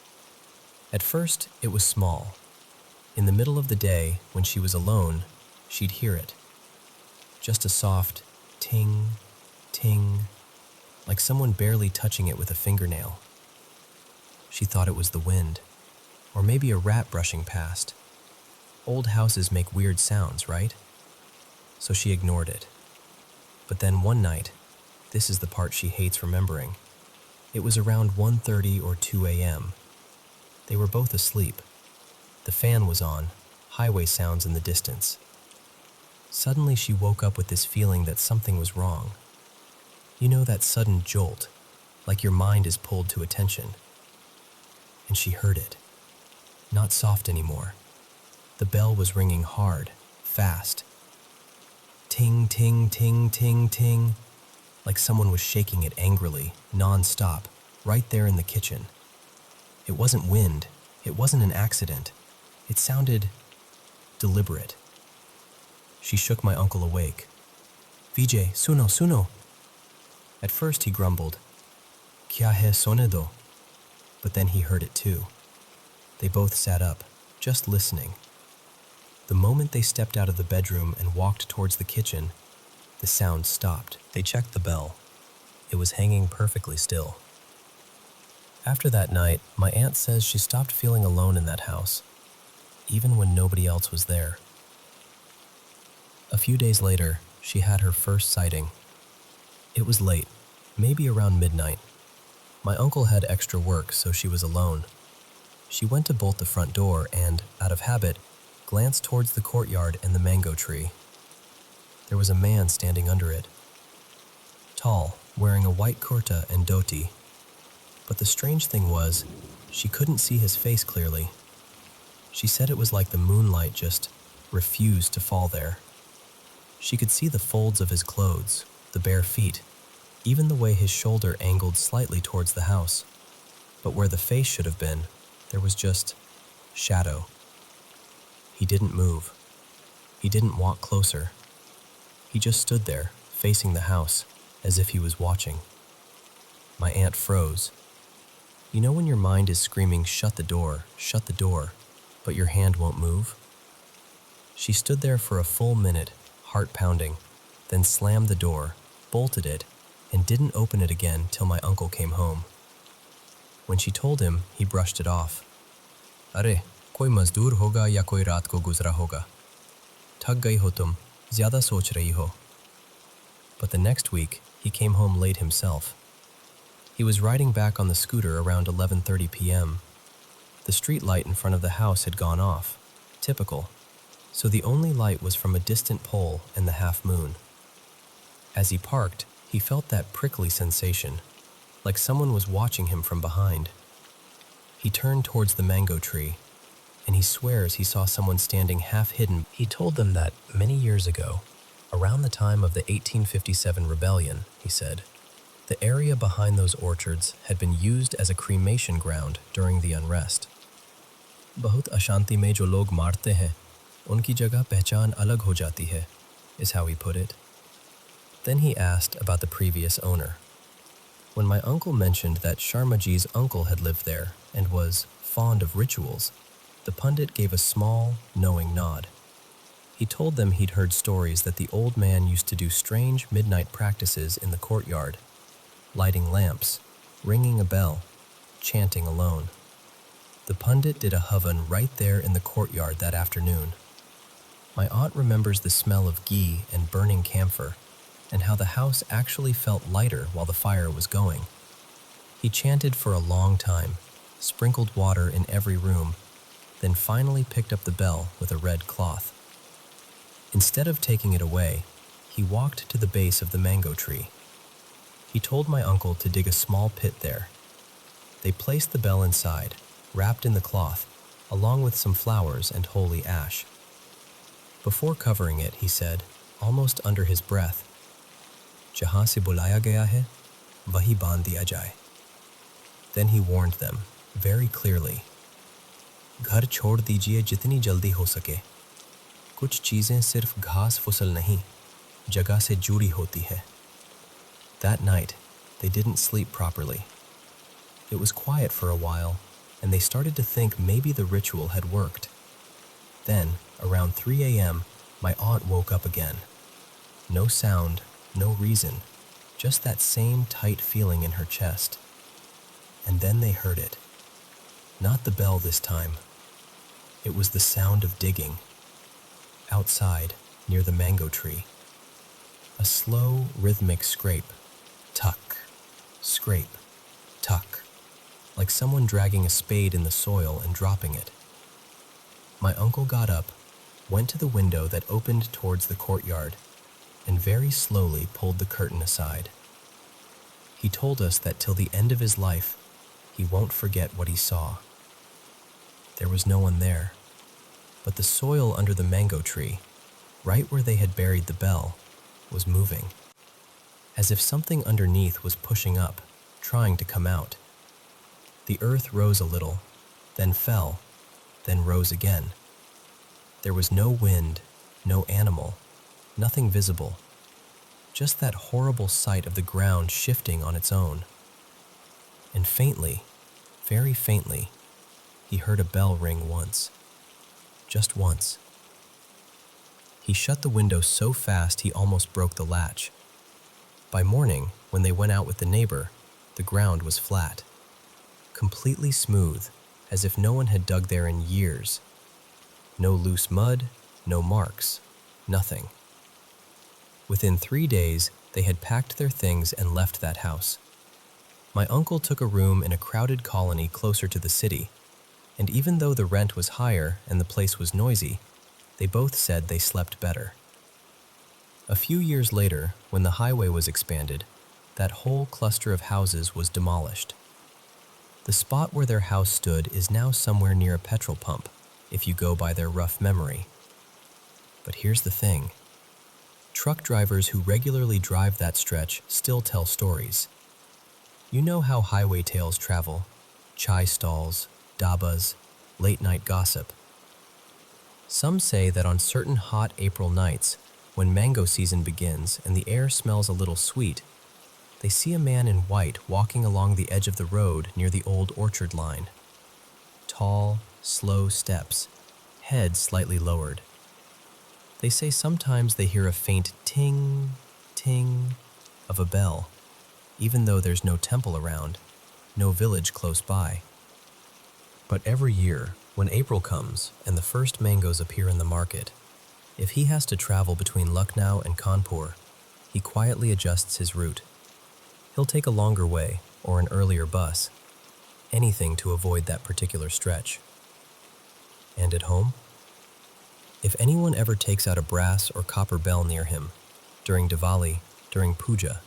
At first, it was small. In the middle of the day, when she was alone, she'd hear it. Just a soft ting, ting, like someone barely touching it with a fingernail. She thought it was the wind, or maybe a rat brushing past. Old houses make weird sounds, right? So she ignored it. But then one night, this is the part she hates remembering. It was around 1:30 or 2 a.m. They were both asleep. The fan was on, highway sounds in the distance. Suddenly she woke up with this feeling that something was wrong. You know, that sudden jolt, like your mind is pulled to attention. And she heard it. Not soft anymore. The bell was ringing hard, fast. Ting, ting, ting, ting, ting, like someone was shaking it angrily, non-stop, right there in the kitchen. It wasn't wind. It wasn't an accident. It sounded deliberate. She shook my uncle awake. Vijay, suno, suno. At first he grumbled, Kya hai sone do? But then he heard it too. They both sat up, just listening. The moment they stepped out of the bedroom and walked towards the kitchen, the sound stopped. They checked the bell. It was hanging perfectly still. After that night, my aunt says she stopped feeling alone in that house, even when nobody else was there. A few days later, she had her first sighting. It was late, maybe around midnight. My uncle had extra work, so she was alone. She went to bolt the front door and, out of habit, glanced towards the courtyard and the mango tree. There was a man standing under it. Tall, wearing a white kurta and dhoti. But the strange thing was, she couldn't see his face clearly. She said it was like the moonlight just refused to fall there. She could see the folds of his clothes, the bare feet, even the way his shoulder angled slightly towards the house. But where the face should have been, there was just shadow. He didn't move. He didn't walk closer. He just stood there, facing the house, as if he was watching. My aunt froze. You know when your mind is screaming, shut the door, but your hand won't move? She stood there for a full minute, heart pounding, then slammed the door, bolted it, and didn't open it again till my uncle came home. When she told him, he brushed it off. Arre, koi mazdoor hoga ya koi raat ko guzra hoga. Thak gayi ho tum, zyada soch rahi ho. But the next week, he came home late himself. He was riding back on the scooter around 11:30 p.m. The street light in front of the house had gone off, typical, so the only light was from a distant pole and the half moon. As he parked, he felt that prickly sensation, like someone was watching him from behind. He turned towards the mango tree, and he swears he saw someone standing half hidden. He told them that many years ago, around the time of the 1857 rebellion, he said, the area behind those orchards had been used as a cremation ground during the unrest. Bahut ashanti mein jo log marte hain, unki jagah pehchan alag ho jati hai, is how he put it. Then he asked about the previous owner. When my uncle mentioned that Sharmaji's uncle had lived there and was fond of rituals, the pundit gave a small, knowing nod. He told them he'd heard stories that the old man used to do strange midnight practices in the courtyard, lighting lamps, ringing a bell, chanting alone. The pundit did a havan right there in the courtyard that afternoon. My aunt remembers the smell of ghee and burning camphor, and how the house actually felt lighter while the fire was going. He chanted for a long time, sprinkled water in every room, then finally picked up the bell with a red cloth. Instead of taking it away, he walked to the base of the mango tree. He told my uncle to dig a small pit there. They placed the bell inside, wrapped in the cloth, along with some flowers and holy ash. Before covering it, he said, almost under his breath, "Jahan se bulaya gaya hai, wahi bandh diya jaye." Then he warned them, very clearly, "Ghar chhod dijiye jitni jaldi ho sake. कुछ चीज़ें सिर्फ घास फुसल नहीं, जगह से जुड़ी होती है." That night, they didn't sleep properly. It was quiet for a while, and they started to think maybe the ritual had worked. Then, around 3 a.m., my aunt woke up again. No sound, no reason, just that same tight feeling in her chest. And then they heard it. Not the bell this time. It was the sound of digging. Outside, near the mango tree. A slow, rhythmic scrape. Tuck, scrape, tuck. Like someone dragging a spade in the soil and dropping it. My uncle got up, went to the window that opened towards the courtyard, and very slowly pulled the curtain aside. He told us that till the end of his life, he won't forget what he saw. There was no one there, but the soil under the mango tree, right where they had buried the bell, was moving, as if something underneath was pushing up, trying to come out. The earth rose a little, then fell, then rose again. There was no wind, no animal, nothing visible, just that horrible sight of the ground shifting on its own. And faintly, very faintly, he heard a bell ring once. Just once. He shut the window so fast he almost broke the latch. By morning, when they went out with the neighbor, the ground was flat. Completely smooth, as if no one had dug there in years. No loose mud, no marks, nothing. Within 3 days, they had packed their things and left that house. My uncle took a room in a crowded colony closer to the city, and even though the rent was higher and the place was noisy, they both said they slept better. A few years later, when the highway was expanded, that whole cluster of houses was demolished. The spot where their house stood is now somewhere near a petrol pump, if you go by their rough memory. But here's the thing. Truck drivers who regularly drive that stretch still tell stories. You know how highway tales travel, chai stalls, dabas, late-night gossip. Some say that on certain hot April nights, when mango season begins and the air smells a little sweet, they see a man in white walking along the edge of the road near the old orchard line. Tall, slow steps, head slightly lowered. They say sometimes they hear a faint ting, ting of a bell, even though there's no temple around, no village close by. But every year, when April comes and the first mangoes appear in the market, if he has to travel between Lucknow and Kanpur, he quietly adjusts his route. He'll take a longer way or an earlier bus, anything to avoid that particular stretch. And at home? If anyone ever takes out a brass or copper bell near him, during Diwali, during puja,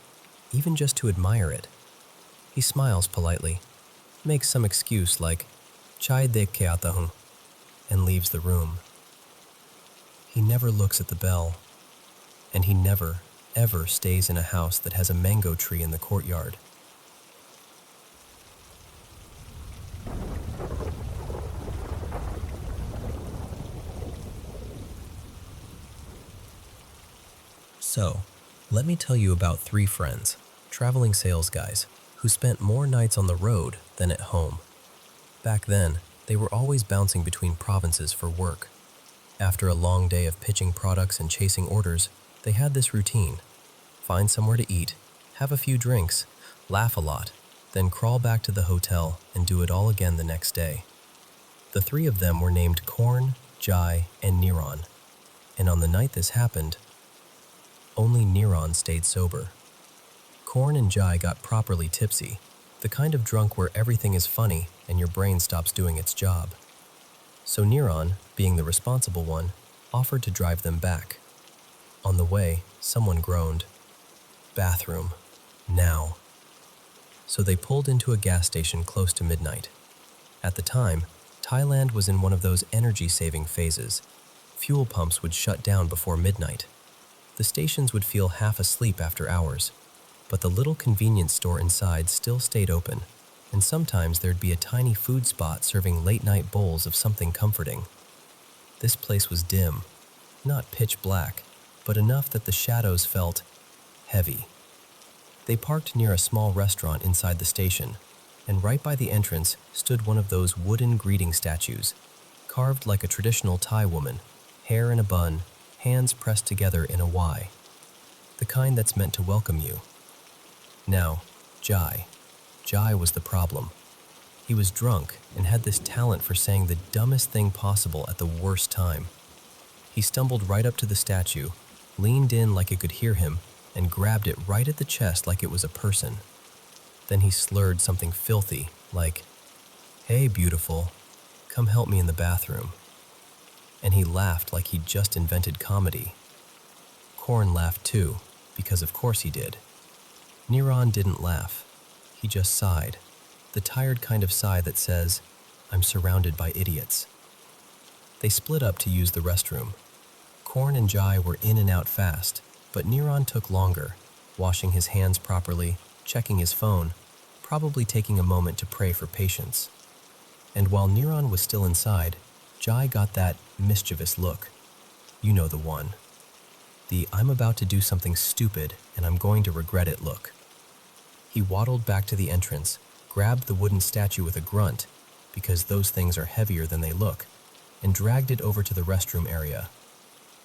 even just to admire it, he smiles politely, makes some excuse like, "Chai dekh ke aata hoon," and leaves the room. He never looks at the bell, and he never, ever stays in a house that has a mango tree in the courtyard. So, let me tell you about 3 friends, traveling sales guys, who spent more nights on the road than at home. Back then, they were always bouncing between provinces for work. After a long day of pitching products and chasing orders, they had this routine: find somewhere to eat, have a few drinks, laugh a lot, then crawl back to the hotel and do it all again the next day. The three of them were named Korn, Jai, and Neron, and on the night this happened, only Neron stayed sober. Korn and Jai got properly tipsy, the kind of drunk where everything is funny and your brain stops doing its job. So Neron, being the responsible one, offered to drive them back. On the way, someone groaned, "Bathroom, now." So they pulled into a gas station close to midnight. At the time, Thailand was in one of those energy-saving phases. Fuel pumps would shut down before midnight. The stations would feel half asleep after hours, but the little convenience store inside still stayed open, and sometimes there'd be a tiny food spot serving late-night bowls of something comforting. This place was dim, not pitch black, but enough that the shadows felt heavy. They parked near a small restaurant inside the station, and right by the entrance stood one of those wooden greeting statues, carved like a traditional Thai woman, hair in a bun, hands pressed together in a Y, the kind that's meant to welcome you. Now, Jai was the problem. He was drunk and had this talent for saying the dumbest thing possible at the worst time. He stumbled right up to the statue, leaned in like it could hear him, and grabbed it right at the chest like it was a person. Then he slurred something filthy, like, "Hey, beautiful, come help me in the bathroom." And he laughed like he'd just invented comedy. Korn laughed too, because of course he did. Neron didn't laugh. He just sighed, the tired kind of sigh that says, "I'm surrounded by idiots." They split up to use the restroom. Korn and Jai were in and out fast, but Neron took longer, washing his hands properly, checking his phone, probably taking a moment to pray for patience. And while Neron was still inside, Jai got that mischievous look. You know the one. The "I'm about to do something stupid and I'm going to regret it" look. He waddled back to the entrance, grabbed the wooden statue with a grunt, because those things are heavier than they look, and dragged it over to the restroom area.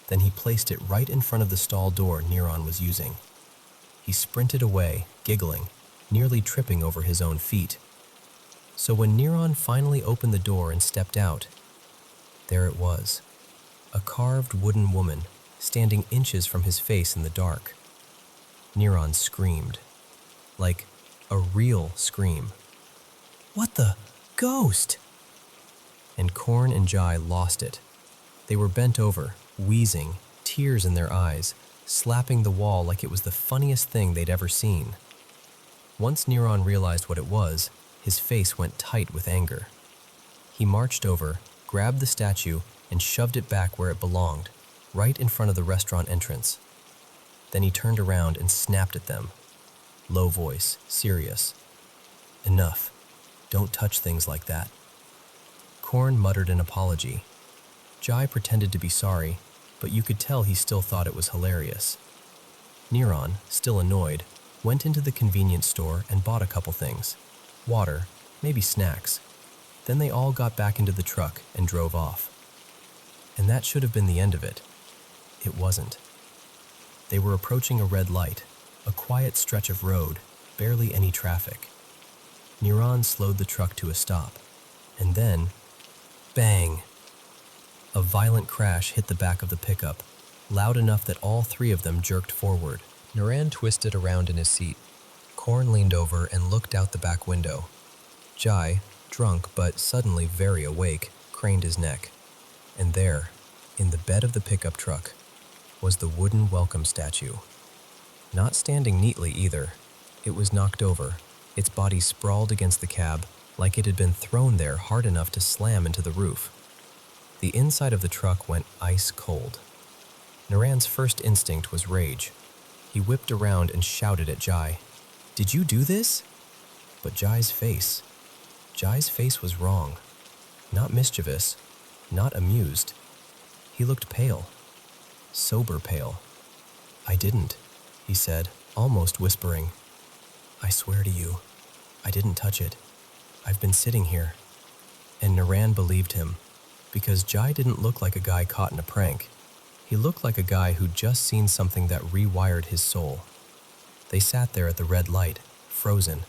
Then he placed it right in front of the stall door Neron was using. He sprinted away, giggling, nearly tripping over his own feet. So when Neron finally opened the door and stepped out, there it was, a carved wooden woman standing inches from his face in the dark. Neron screamed, like a real scream. "What the? Ghost!" And Korn and Jai lost it. They were bent over, wheezing, tears in their eyes, slapping the wall like it was the funniest thing they'd ever seen. Once Neron realized what it was, his face went tight with anger. He marched over, grabbed the statue, and shoved it back where it belonged, right in front of the restaurant entrance. Then he turned around and snapped at them. Low voice, serious. "Enough. Don't touch things like that." Korn muttered an apology. Jai pretended to be sorry, but you could tell he still thought it was hilarious. Neron, still annoyed, went into the convenience store and bought a couple things. Water, maybe snacks. Then they all got back into the truck and drove off. And that should have been the end of it. It wasn't. They were approaching a red light, a quiet stretch of road, barely any traffic. Neron slowed the truck to a stop, and then, bang! A violent crash hit the back of the pickup, loud enough that all three of them jerked forward. Neron twisted around in his seat. Korn leaned over and looked out the back window. Jai, drunk but suddenly very awake, craned his neck. And there, in the bed of the pickup truck, was the wooden welcome statue. Not standing neatly either. It was knocked over, its body sprawled against the cab, like it had been thrown there hard enough to slam into the roof. The inside of the truck went ice cold. Naran's first instinct was rage. He whipped around and shouted at Jai, "Did you do this?" But Jai's face was wrong. Not mischievous, not amused. He looked pale, sober pale. "I didn't," he said, almost whispering. "I swear to you, "I didn't touch it. I've been sitting here." And Naran believed him, because Jai didn't look like a guy caught in a prank. He looked like a guy who'd just seen something that rewired his soul. They sat there at the red light, frozen,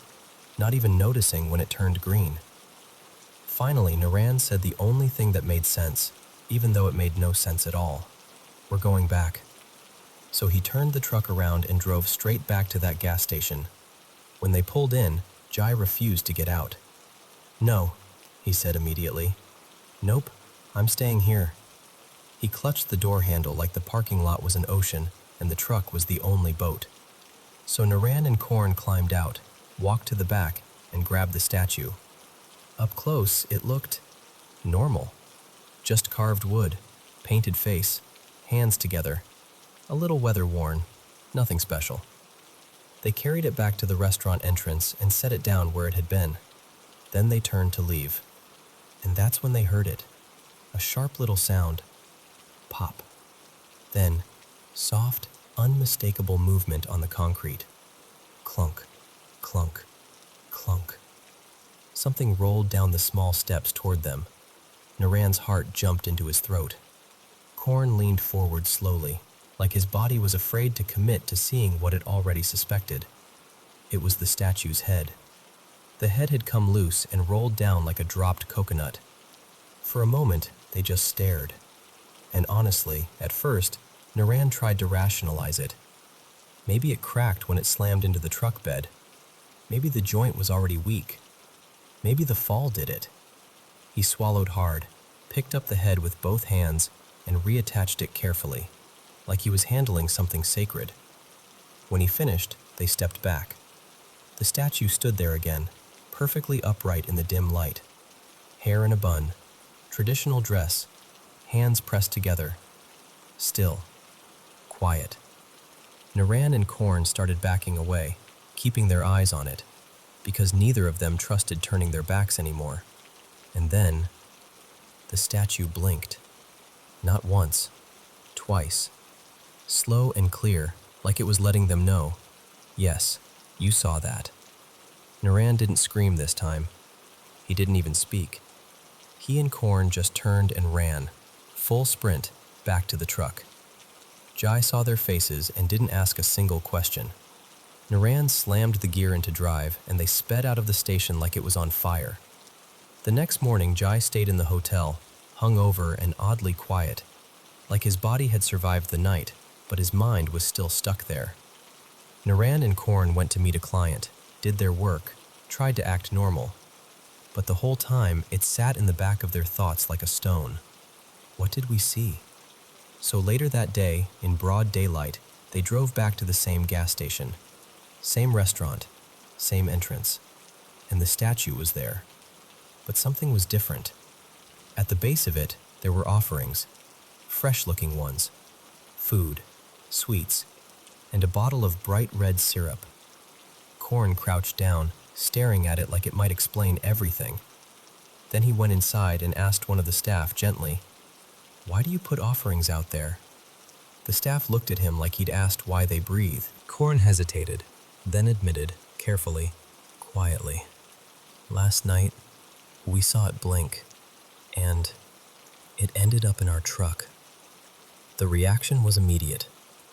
not even noticing when it turned green. Finally, Naran said the only thing that made sense, even though it made no sense at all. "We're going back." So he turned the truck around and drove straight back to that gas station. When they pulled in, Jai refused to get out. "No," he said immediately. "Nope, I'm staying here." He clutched the door handle like the parking lot was an ocean and the truck was the only boat. So Naran and Korn climbed out, walked to the back, and grabbed the statue. Up close, it looked normal. Just carved wood, painted face, hands together, a little weather-worn, nothing special. They carried it back to the restaurant entrance and set it down where it had been. Then they turned to leave. And that's when they heard it. A sharp little sound. Pop. Then, soft, unmistakable movement on the concrete. Clunk, clunk, clunk. Something rolled down the small steps toward them. Naran's heart jumped into his throat. Korn leaned forward slowly, like his body was afraid to commit to seeing what it already suspected. It was the statue's head. The head had come loose and rolled down like a dropped coconut. For a moment, they just stared. And honestly, at first, Naran tried to rationalize it. Maybe it cracked when it slammed into the truck bed. Maybe the joint was already weak. Maybe the fall did it. He swallowed hard, picked up the head with both hands, and reattached it carefully, like he was handling something sacred. When he finished, they stepped back. The statue stood there again, perfectly upright in the dim light. Hair in a bun, traditional dress, hands pressed together. Still. Quiet. Naran and Korn started backing away, keeping their eyes on it, because neither of them trusted turning their backs anymore. And then, the statue blinked. Not once, twice. Slow and clear, like it was letting them know, "Yes, you saw that." Naran didn't scream this time. He didn't even speak. He and Korn just turned and ran, full sprint, back to the truck. Jai saw their faces and didn't ask a single question. Naran slammed the gear into drive and they sped out of the station like it was on fire. The next morning, Jai stayed in the hotel, hungover and oddly quiet, like his body had survived the night, but his mind was still stuck there. Naran and Korn went to meet a client, did their work, tried to act normal. But the whole time, it sat in the back of their thoughts like a stone. What did we see? So later that day, in broad daylight, they drove back to the same gas station. Same restaurant, same entrance. And the statue was there. But something was different. At the base of it, there were offerings, fresh-looking ones, food, sweets, and a bottle of bright red syrup. Korn crouched down, staring at it like it might explain everything. Then he went inside and asked one of the staff gently, "Why do you put offerings out there?" The staff looked at him like he'd asked why they breathe. Korn hesitated, then admitted, carefully, quietly, "Last night, we saw it blink, and it ended up in our truck." The reaction was immediate.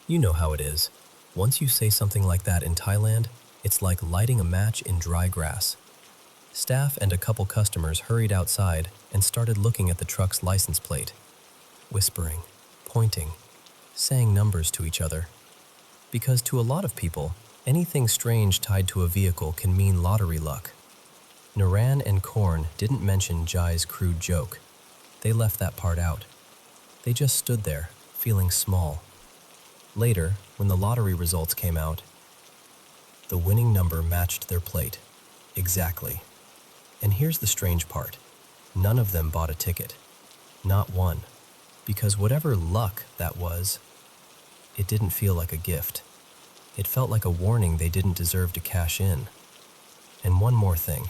You know how it is. Once you say something like that in Thailand, it's like lighting a match in dry grass. Staff and a couple customers hurried outside and started looking at the truck's license plate, whispering, pointing, saying numbers to each other. Because to a lot of people, anything strange tied to a vehicle can mean lottery luck. Naran and Korn didn't mention Jai's crude joke. They left that part out. They just stood there, feeling small. Later, when the lottery results came out, the winning number matched their plate. Exactly. And here's the strange part. None of them bought a ticket. Not one. Because whatever luck that was, it didn't feel like a gift. It felt like a warning they didn't deserve to cash in. And one more thing.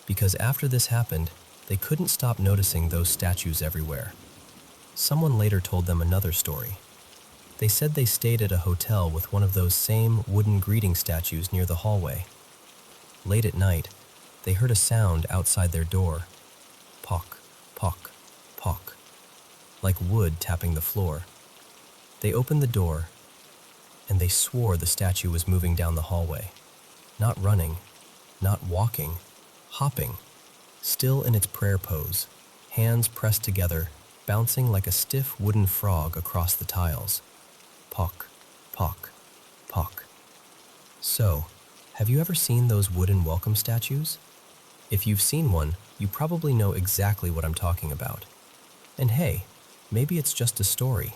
Because after this happened, they couldn't stop noticing those statues everywhere. Someone later told them another story. They said they stayed at a hotel with one of those same wooden greeting statues near the hallway. Late at night, They heard a sound outside their door. Pock, pock, pock, like wood tapping the floor. They opened the door, and they swore the statue was moving down the hallway. Not running, not walking, hopping, still in its prayer pose, hands pressed together, bouncing like a stiff wooden frog across the tiles. Pock, pock, pock. So, have you ever seen those wooden welcome statues? If you've seen one, you probably know exactly what I'm talking about. And hey, maybe it's just a story.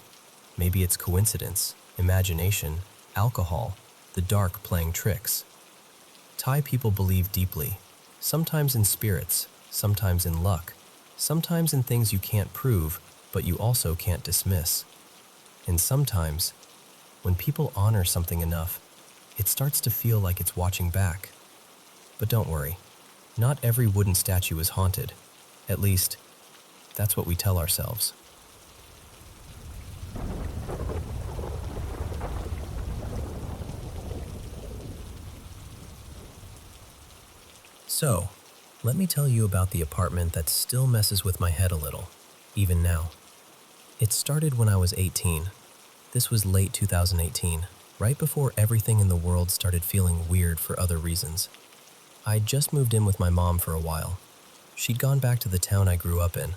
Maybe it's coincidence, imagination, alcohol, the dark playing tricks. Thai people believe deeply, sometimes in spirits, sometimes in luck, sometimes in things you can't prove, but you also can't dismiss. And sometimes, when people honor something enough, it starts to feel like it's watching back. But don't worry, not every wooden statue is haunted. At least, that's what we tell ourselves. So, let me tell you about the apartment that still messes with my head a little, even now. It started when I was 18. This was late 2018, right before everything in the world started feeling weird for other reasons. I'd just moved in with my mom for a while. She'd gone back to the town I grew up in,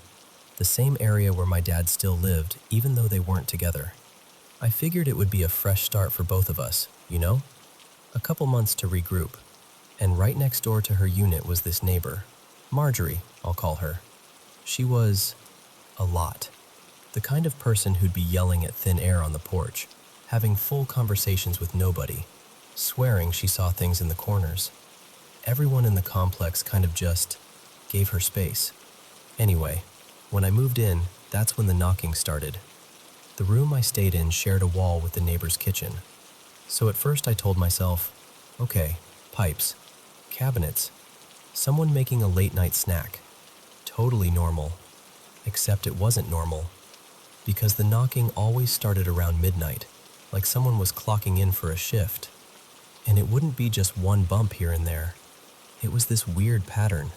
the same area where my dad still lived, even though they weren't together. I figured it would be a fresh start for both of us, you know? A couple months to regroup. And right next door to her unit was this neighbor, Marjorie, I'll call her. She was a lot. The kind of person who'd be yelling at thin air on the porch, having full conversations with nobody, swearing she saw things in the corners. Everyone in the complex kind of just gave her space. Anyway, when I moved in, that's when the knocking started. The room I stayed in shared a wall with the neighbor's kitchen. So at first I told myself, okay, pipes, cabinets, someone making a late-night snack. Totally normal. Except it wasn't normal. Because the knocking always started around midnight, like someone was clocking in for a shift. And it wouldn't be just one bump here and there. It was this weird pattern,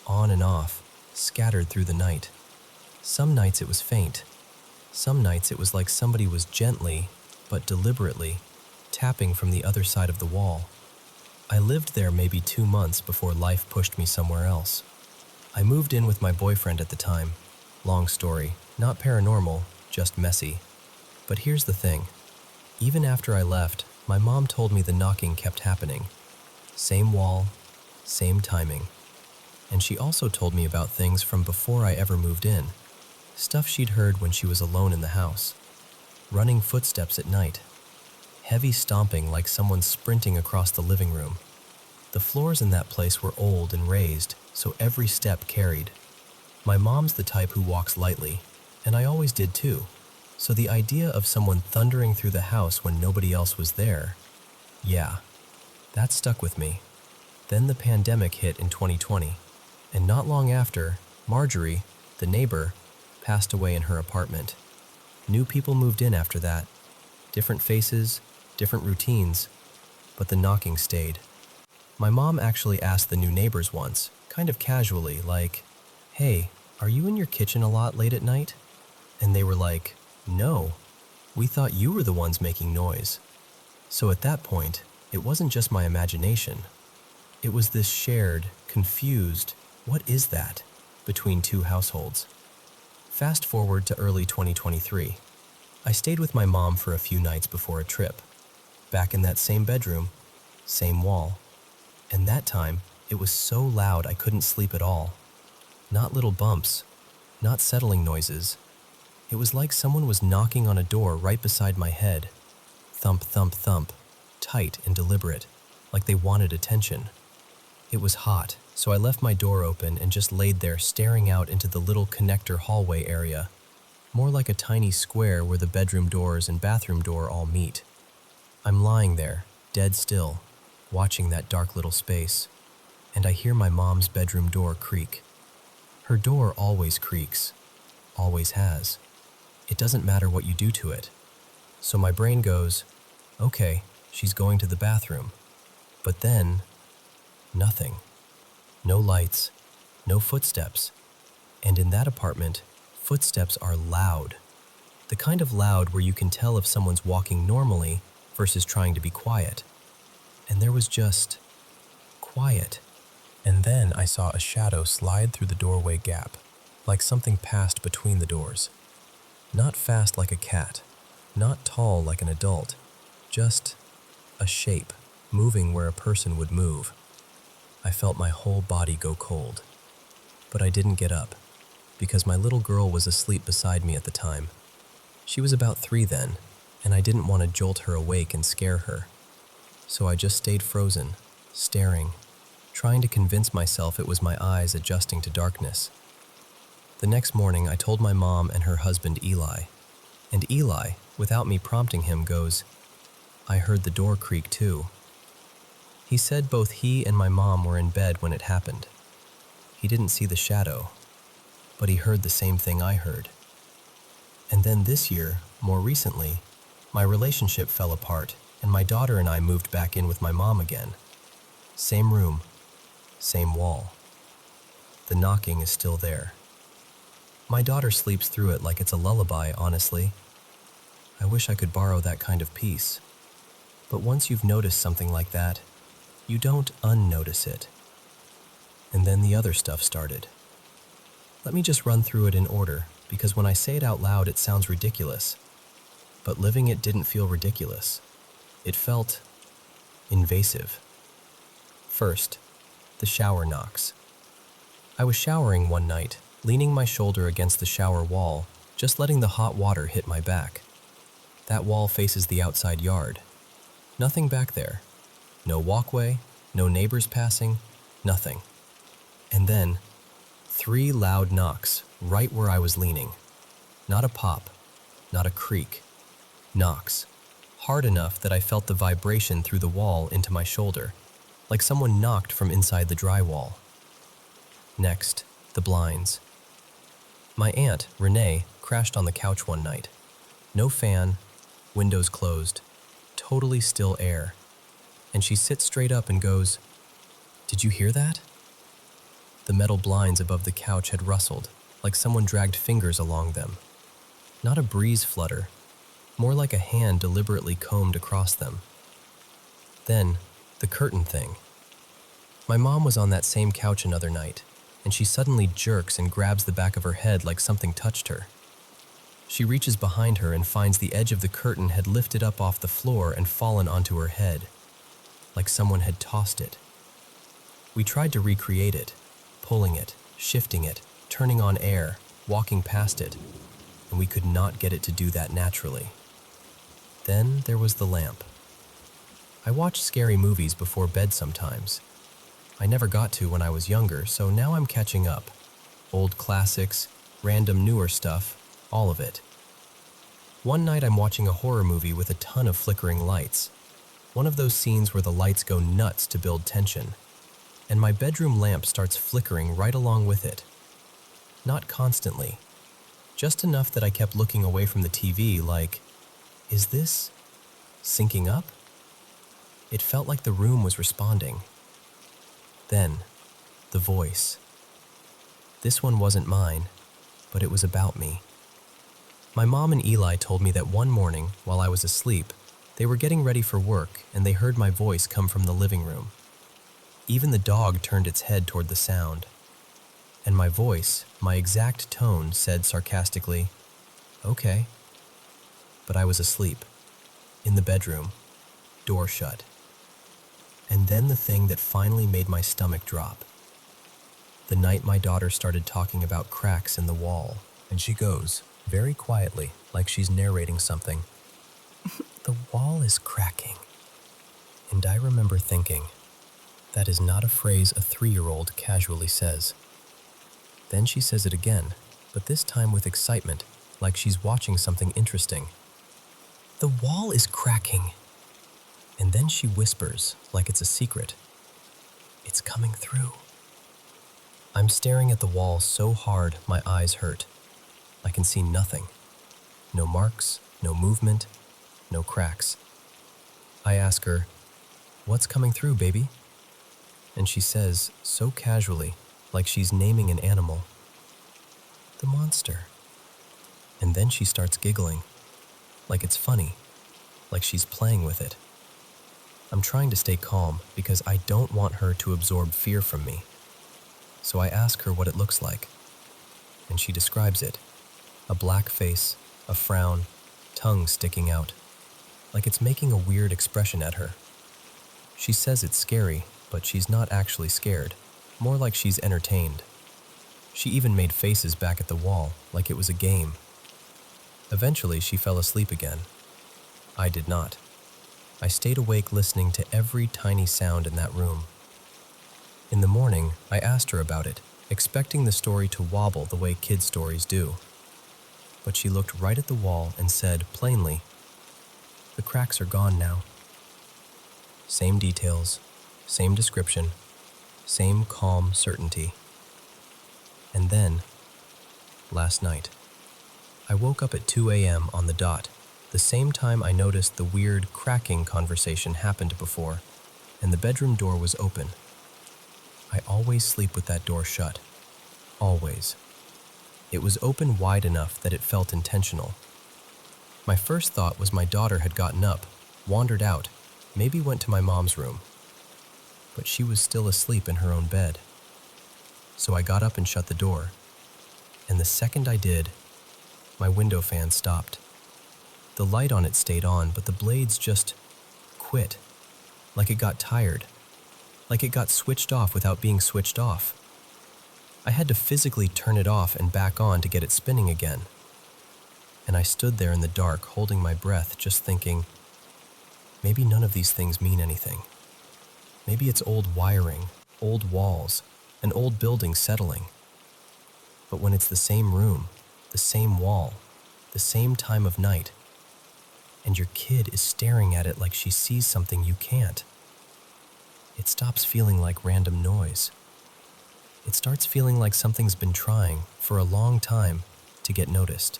on and off, scattered through the night. Some nights it was faint. Some nights it was like somebody was gently, but deliberately, tapping from the other side of the wall. I lived there maybe 2 months before life pushed me somewhere else. I moved in with my boyfriend at the time. Long story, not paranormal, just messy. But here's the thing. Even after I left, my mom told me the knocking kept happening. Same wall, same timing. And she also told me about things from before I ever moved in. Stuff she'd heard when she was alone in the house. Running footsteps at night. Heavy stomping like someone sprinting across the living room. The floors in that place were old and raised, so every step carried. My mom's the type who walks lightly, and I always did too. So the idea of someone thundering through the house when nobody else was there, yeah, that stuck with me. Then the pandemic hit in 2020, and not long after, Marjorie, the neighbor, passed away in her apartment. New people moved in after that. Different faces, different routines, but the knocking stayed. My mom actually asked the new neighbors once, kind of casually, like, "Hey, are you in your kitchen a lot late at night?" And they were like, "No, we thought you were the ones making noise." So at that point, it wasn't just my imagination. It was this shared, confused, what is that, between two households. Fast forward to early 2023. I stayed with my mom for a few nights before a trip. Back in that same bedroom, same wall. And that time, it was so loud I couldn't sleep at all. Not little bumps, not settling noises. It was like someone was knocking on a door right beside my head. Thump, thump, thump, tight and deliberate, like they wanted attention. It was hot, so I left my door open and just laid there staring out into the little connector hallway area, more like a tiny square where the bedroom doors and bathroom door all meet. I'm lying there, dead still, watching that dark little space, and I hear my mom's bedroom door creak. Her door always creaks, always has. It doesn't matter what you do to it. So my brain goes, okay, she's going to the bathroom. But then, nothing. No lights, no footsteps. And in that apartment, footsteps are loud. The kind of loud where you can tell if someone's walking normally versus trying to be quiet. And there was just quiet. And then I saw a shadow slide through the doorway gap, like something passed between the doors. Not fast like a cat, not tall like an adult, just a shape, moving where a person would move. I felt my whole body go cold. But I didn't get up, because my little girl was asleep beside me at the time. She was about 3 then, and I didn't want to jolt her awake and scare her. So I just stayed frozen, staring, trying to convince myself it was my eyes adjusting to darkness. The next morning, I told my mom and her husband Eli. And Eli, without me prompting him, goes, "I heard the door creak too." He said both he and my mom were in bed when it happened. He didn't see the shadow, but he heard the same thing I heard. And then this year, more recently, my relationship fell apart and my daughter and I moved back in with my mom again. Same room, same wall. The knocking is still there. My daughter sleeps through it like it's a lullaby, honestly. I wish I could borrow that kind of peace. But once you've noticed something like that, you don't unnotice it. And then the other stuff started. Let me just run through it in order, because when I say it out loud, it sounds ridiculous. But living it didn't feel ridiculous. It felt invasive. First, the shower knocks. I was showering one night, leaning my shoulder against the shower wall, just letting the hot water hit my back. That wall faces the outside yard. Nothing back there. No walkway, no neighbors passing, nothing. And then, 3 loud knocks right where I was leaning. Not a pop, not a creak. Knocks. Hard enough that I felt the vibration through the wall into my shoulder, like someone knocked from inside the drywall. Next, the blinds. My aunt, Renee, crashed on the couch one night. No fan, windows closed, totally still air. And she sits straight up and goes, "Did you hear that?" The metal blinds above the couch had rustled, like someone dragged fingers along them. Not a breeze flutter, more like a hand deliberately combed across them. Then, the curtain thing. My mom was on that same couch another night, and she suddenly jerks and grabs the back of her head like something touched her. She reaches behind her and finds the edge of the curtain had lifted up off the floor and fallen onto her head, like someone had tossed it. We tried to recreate it, pulling it, shifting it, turning on air, walking past it, and we could not get it to do that naturally. Then there was the lamp. I watch scary movies before bed sometimes. I never got to when I was younger, so now I'm catching up. Old classics, random newer stuff, all of it. One night I'm watching a horror movie with a ton of flickering lights. One of those scenes where the lights go nuts to build tension. And my bedroom lamp starts flickering right along with it. Not constantly. Just enough that I kept looking away from the TV like, is this syncing up? It felt like the room was responding. Then, the voice. This one wasn't mine, but it was about me. My mom and Eli told me that one morning, while I was asleep, they were getting ready for work and they heard my voice come from the living room. Even the dog turned its head toward the sound. And my voice, my exact tone, said sarcastically, "Okay." But I was asleep, in the bedroom, door shut. And then the thing that finally made my stomach drop. The night my daughter started talking about cracks in the wall, and she goes, very quietly, like she's narrating something, "The wall is cracking." And I remember thinking, that is not a phrase a 3-year-old casually says. Then she says it again, but this time with excitement, like she's watching something interesting. "The wall is cracking." And then she whispers, like it's a secret, "It's coming through." I'm staring at the wall so hard my eyes hurt. I can see nothing. No marks, no movement, no cracks. I ask her, "What's coming through, baby?" and she says, so casually, like she's naming an animal, "The monster." And then she starts giggling, like it's funny, like she's playing with it. I'm trying to stay calm because I don't want her to absorb fear from me. So I ask her what it looks like, and she describes it. A black face, a frown, tongue sticking out, like it's making a weird expression at her. She says it's scary, but she's not actually scared, more like she's entertained. She even made faces back at the wall, like it was a game. Eventually, she fell asleep again. I did not. I stayed awake listening to every tiny sound in that room. In the morning, I asked her about it, expecting the story to wobble the way kids' stories do. But she looked right at the wall and said plainly, "The cracks are gone now." Same details, same description, same calm certainty. And then, last night, I woke up at 2 a.m. on the dot, the same time I noticed the weird cracking conversation happened before, and the bedroom door was open. I always sleep with that door shut. Always. It was open wide enough that it felt intentional. My first thought was my daughter had gotten up, wandered out, maybe went to my mom's room. But she was still asleep in her own bed. So I got up and shut the door. And the second I did, my window fan stopped. The light on it stayed on, but the blades just quit. Like it got tired. Like it got switched off without being switched off. I had to physically turn it off and back on to get it spinning again. And I stood there in the dark, holding my breath, just thinking, maybe none of these things mean anything. Maybe it's old wiring, old walls, an old building settling. But when it's the same room, the same wall, the same time of night, and your kid is staring at it like she sees something you can't, it stops feeling like random noise. It starts feeling like something's been trying, for a long time, to get noticed.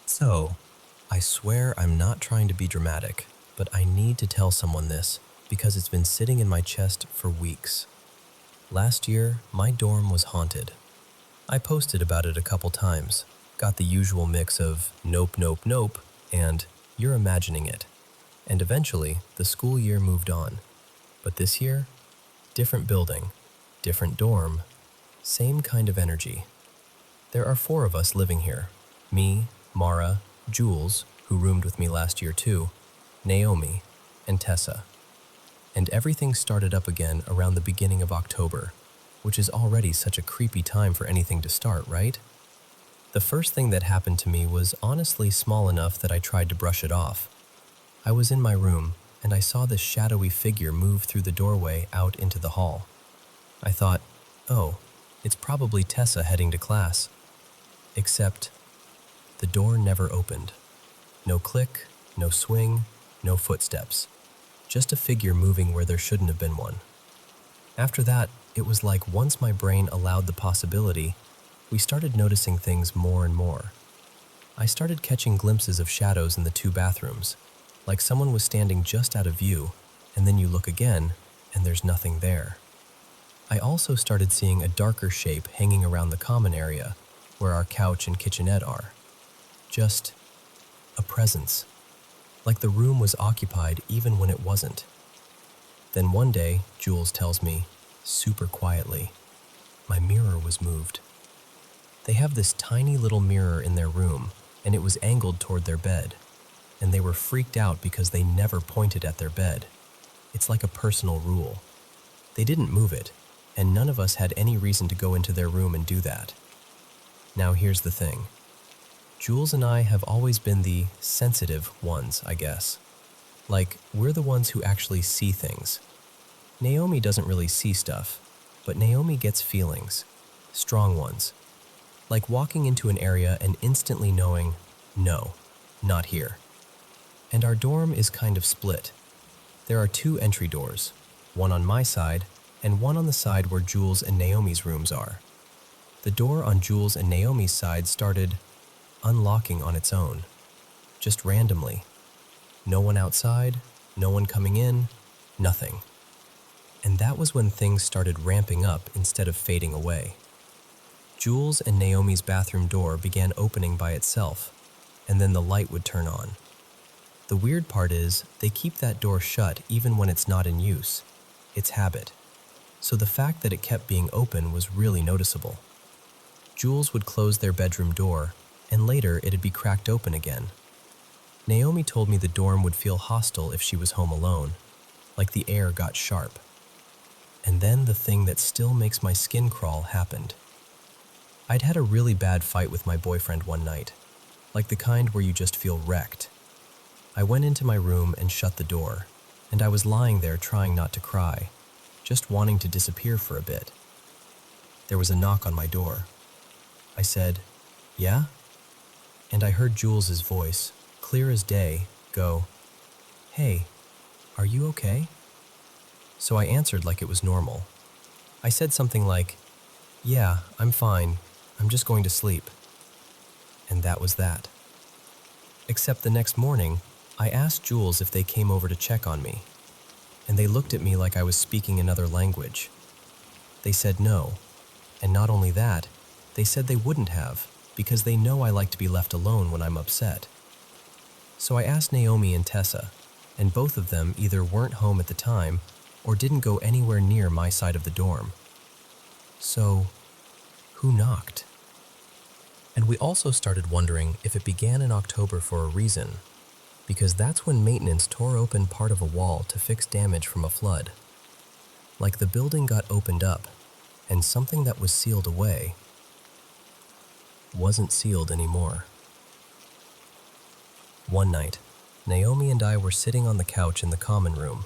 So, I swear I'm not trying to be dramatic, but I need to tell someone this because it's been sitting in my chest for weeks. Last year, my dorm was haunted. I posted about it a couple times, got the usual mix of nope, nope, nope, and you're imagining it. And eventually, the school year moved on. But this year, different building, different dorm, same kind of energy. There are 4 of us living here. Me, Mara, Jules, who roomed with me last year too, Naomi, and Tessa. And everything started up again around the beginning of October, which is already such a creepy time for anything to start, right? The first thing that happened to me was honestly small enough that I tried to brush it off. I was in my room, and I saw this shadowy figure move through the doorway out into the hall. I thought, oh, it's probably Tessa heading to class. Except, the door never opened. No click, no swing, no footsteps. Just a figure moving where there shouldn't have been one. After that, it was like once my brain allowed the possibility, we started noticing things more and more. I started catching glimpses of shadows in the 2 bathrooms, like someone was standing just out of view, and then you look again, and there's nothing there. I also started seeing a darker shape hanging around the common area, where our couch and kitchenette are. Just a presence, like the room was occupied even when it wasn't. Then one day, Jules tells me, super quietly, my mirror was moved. They have this tiny little mirror in their room, and it was angled toward their bed, and they were freaked out because they never pointed at their bed. It's like a personal rule. They didn't move it, and none of us had any reason to go into their room and do that. Now here's the thing. Jules and I have always been the sensitive ones, I guess. Like, we're the ones who actually see things. Naomi doesn't really see stuff, but Naomi gets feelings, strong ones. Like walking into an area and instantly knowing, no, not here. And our dorm is kind of split. There are 2 entry doors, one on my side and one on the side where Jules and Naomi's rooms are. The door on Jules and Naomi's side started unlocking on its own, just randomly. No one outside, no one coming in, nothing. And that was when things started ramping up instead of fading away. Jules and Naomi's bathroom door began opening by itself, and then the light would turn on. The weird part is, they keep that door shut even when it's not in use. It's habit. So the fact that it kept being open was really noticeable. Jules would close their bedroom door, and later it'd be cracked open again. Naomi told me the dorm would feel hostile if she was home alone, like the air got sharp. And then the thing that still makes my skin crawl happened. I'd had a really bad fight with my boyfriend one night, like the kind where you just feel wrecked. I went into my room and shut the door, and I was lying there trying not to cry, just wanting to disappear for a bit. There was a knock on my door. I said, "Yeah?" And I heard Jules's voice, clear as day, go, "Hey, are you okay?" So I answered like it was normal. I said something like, "Yeah, I'm fine. I'm just going to sleep." And that was that. Except the next morning, I asked Jules if they came over to check on me, and they looked at me like I was speaking another language. They said no, and not only that, they said they wouldn't have, because they know I like to be left alone when I'm upset. So I asked Naomi and Tessa, and both of them either weren't home at the time or didn't go anywhere near my side of the dorm. So, who knocked? And we also started wondering if it began in October for a reason, because that's when maintenance tore open part of a wall to fix damage from a flood. Like the building got opened up, and something that was sealed away wasn't sealed anymore. One night, Naomi and I were sitting on the couch in the common room,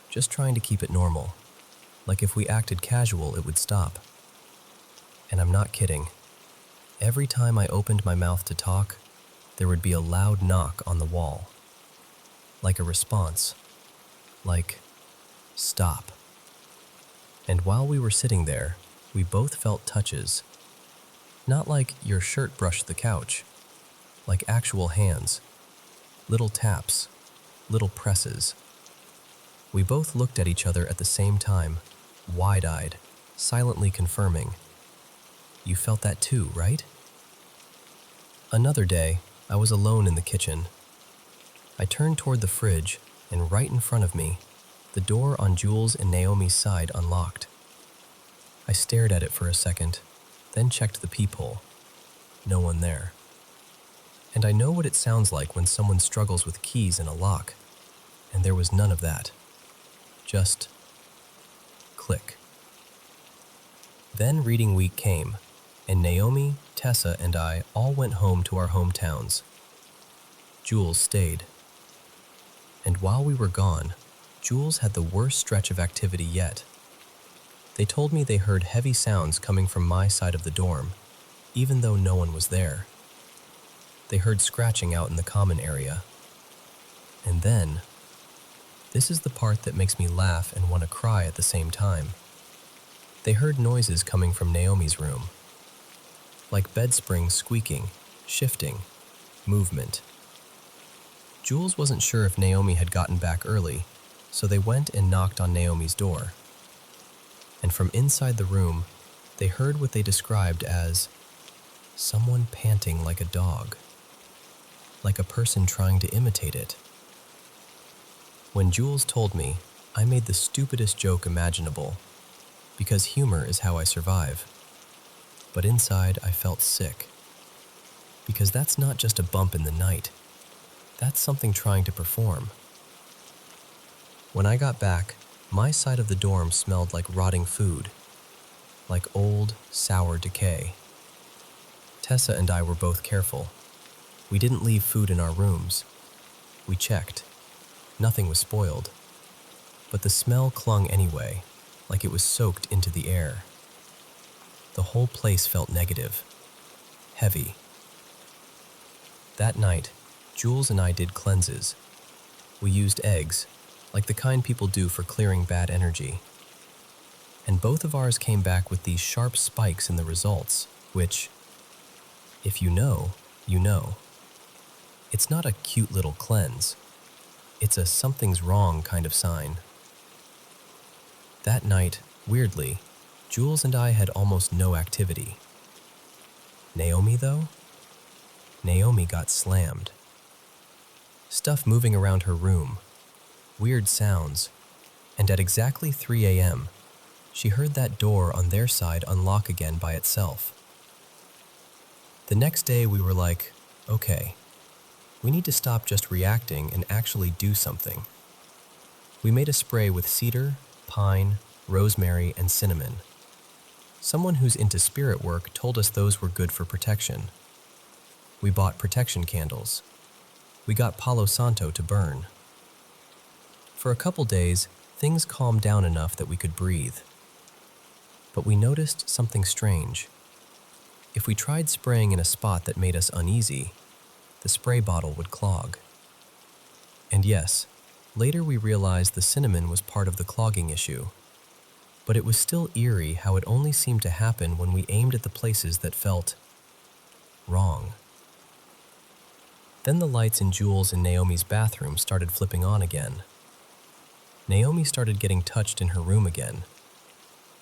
just trying to keep it normal, like if we acted casual it would stop. And I'm not kidding. Every time I opened my mouth to talk, there would be a loud knock on the wall. Like a response. Like, stop. And while we were sitting there, we both felt touches. Not like your shirt brushed the couch, like actual hands. Little taps, little presses. We both looked at each other at the same time, wide-eyed, silently confirming. You felt that too, right? Another day, I was alone in the kitchen. I turned toward the fridge, and right in front of me, the door on Jules and Naomi's side unlocked. I stared at it for a second, then checked the peephole. No one there. And I know what it sounds like when someone struggles with keys in a lock, and there was none of that. Just click. Then reading week came, and Naomi, Tessa, and I all went home to our hometowns. Jules stayed. And while we were gone, Jules had the worst stretch of activity yet. They told me they heard heavy sounds coming from my side of the dorm, even though no one was there. They heard scratching out in the common area. And then, this is the part that makes me laugh and want to cry at the same time. They heard noises coming from Naomi's room. Like bed springs squeaking, shifting, movement. Jules wasn't sure if Naomi had gotten back early, so they went and knocked on Naomi's door. And from inside the room, they heard what they described as someone panting like a dog, like a person trying to imitate it. When Jules told me, I made the stupidest joke imaginable, because humor is how I survive. But inside, I felt sick, because that's not just a bump in the night. That's something trying to perform. When I got back, my side of the dorm smelled like rotting food, like old, sour decay. Tessa and I were both careful. We didn't leave food in our rooms. We checked. Nothing was spoiled. But the smell clung anyway, like it was soaked into the air. The whole place felt negative, heavy. That night, Jules and I did cleanses. We used eggs, like the kind people do for clearing bad energy. And both of ours came back with these sharp spikes in the results, which, if you know, you know. It's not a cute little cleanse. It's a something's wrong kind of sign. That night, weirdly, Jules and I had almost no activity. Naomi, though? Naomi got slammed. Stuff moving around her room, weird sounds, and at exactly 3 a.m., she heard that door on their side unlock again by itself. The next day we were like, okay, we need to stop just reacting and actually do something. We made a spray with cedar, pine, rosemary, and cinnamon. Someone who's into spirit work told us those were good for protection. We bought protection candles. We got Palo Santo to burn. For a couple days, things calmed down enough that we could breathe. But we noticed something strange. If we tried spraying in a spot that made us uneasy, the spray bottle would clog. And yes, later we realized the cinnamon was part of the clogging issue. But it was still eerie how it only seemed to happen when we aimed at the places that felt wrong. Then the lights in Jules and Naomi's bathroom started flipping on again. Naomi started getting touched in her room again.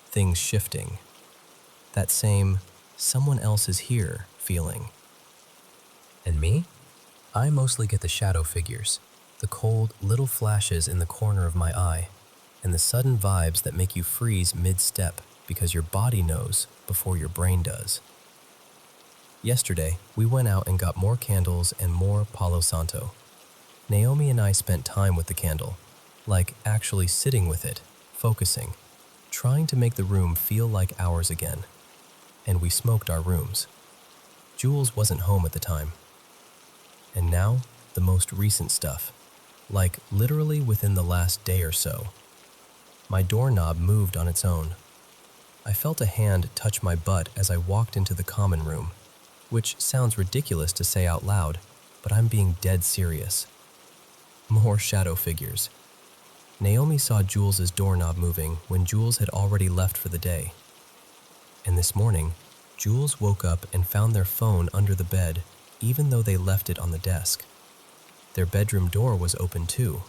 Things shifting. That same, someone else is here feeling. And me? I mostly get the shadow figures, the cold little flashes in the corner of my eye, and the sudden vibes that make you freeze mid-step because your body knows before your brain does. Yesterday, we went out and got more candles and more Palo Santo. Naomi and I spent time with the candle, like actually sitting with it, focusing, trying to make the room feel like ours again. And we smoked our rooms. Jules wasn't home at the time. And now, the most recent stuff, like literally within the last day or so. My doorknob moved on its own. I felt a hand touch my butt as I walked into the common room, which sounds ridiculous to say out loud, but I'm being dead serious. More shadow figures. Naomi saw Jules's doorknob moving when Jules had already left for the day. And this morning, Jules woke up and found their phone under the bed, even though they left it on the desk. Their bedroom door was open too,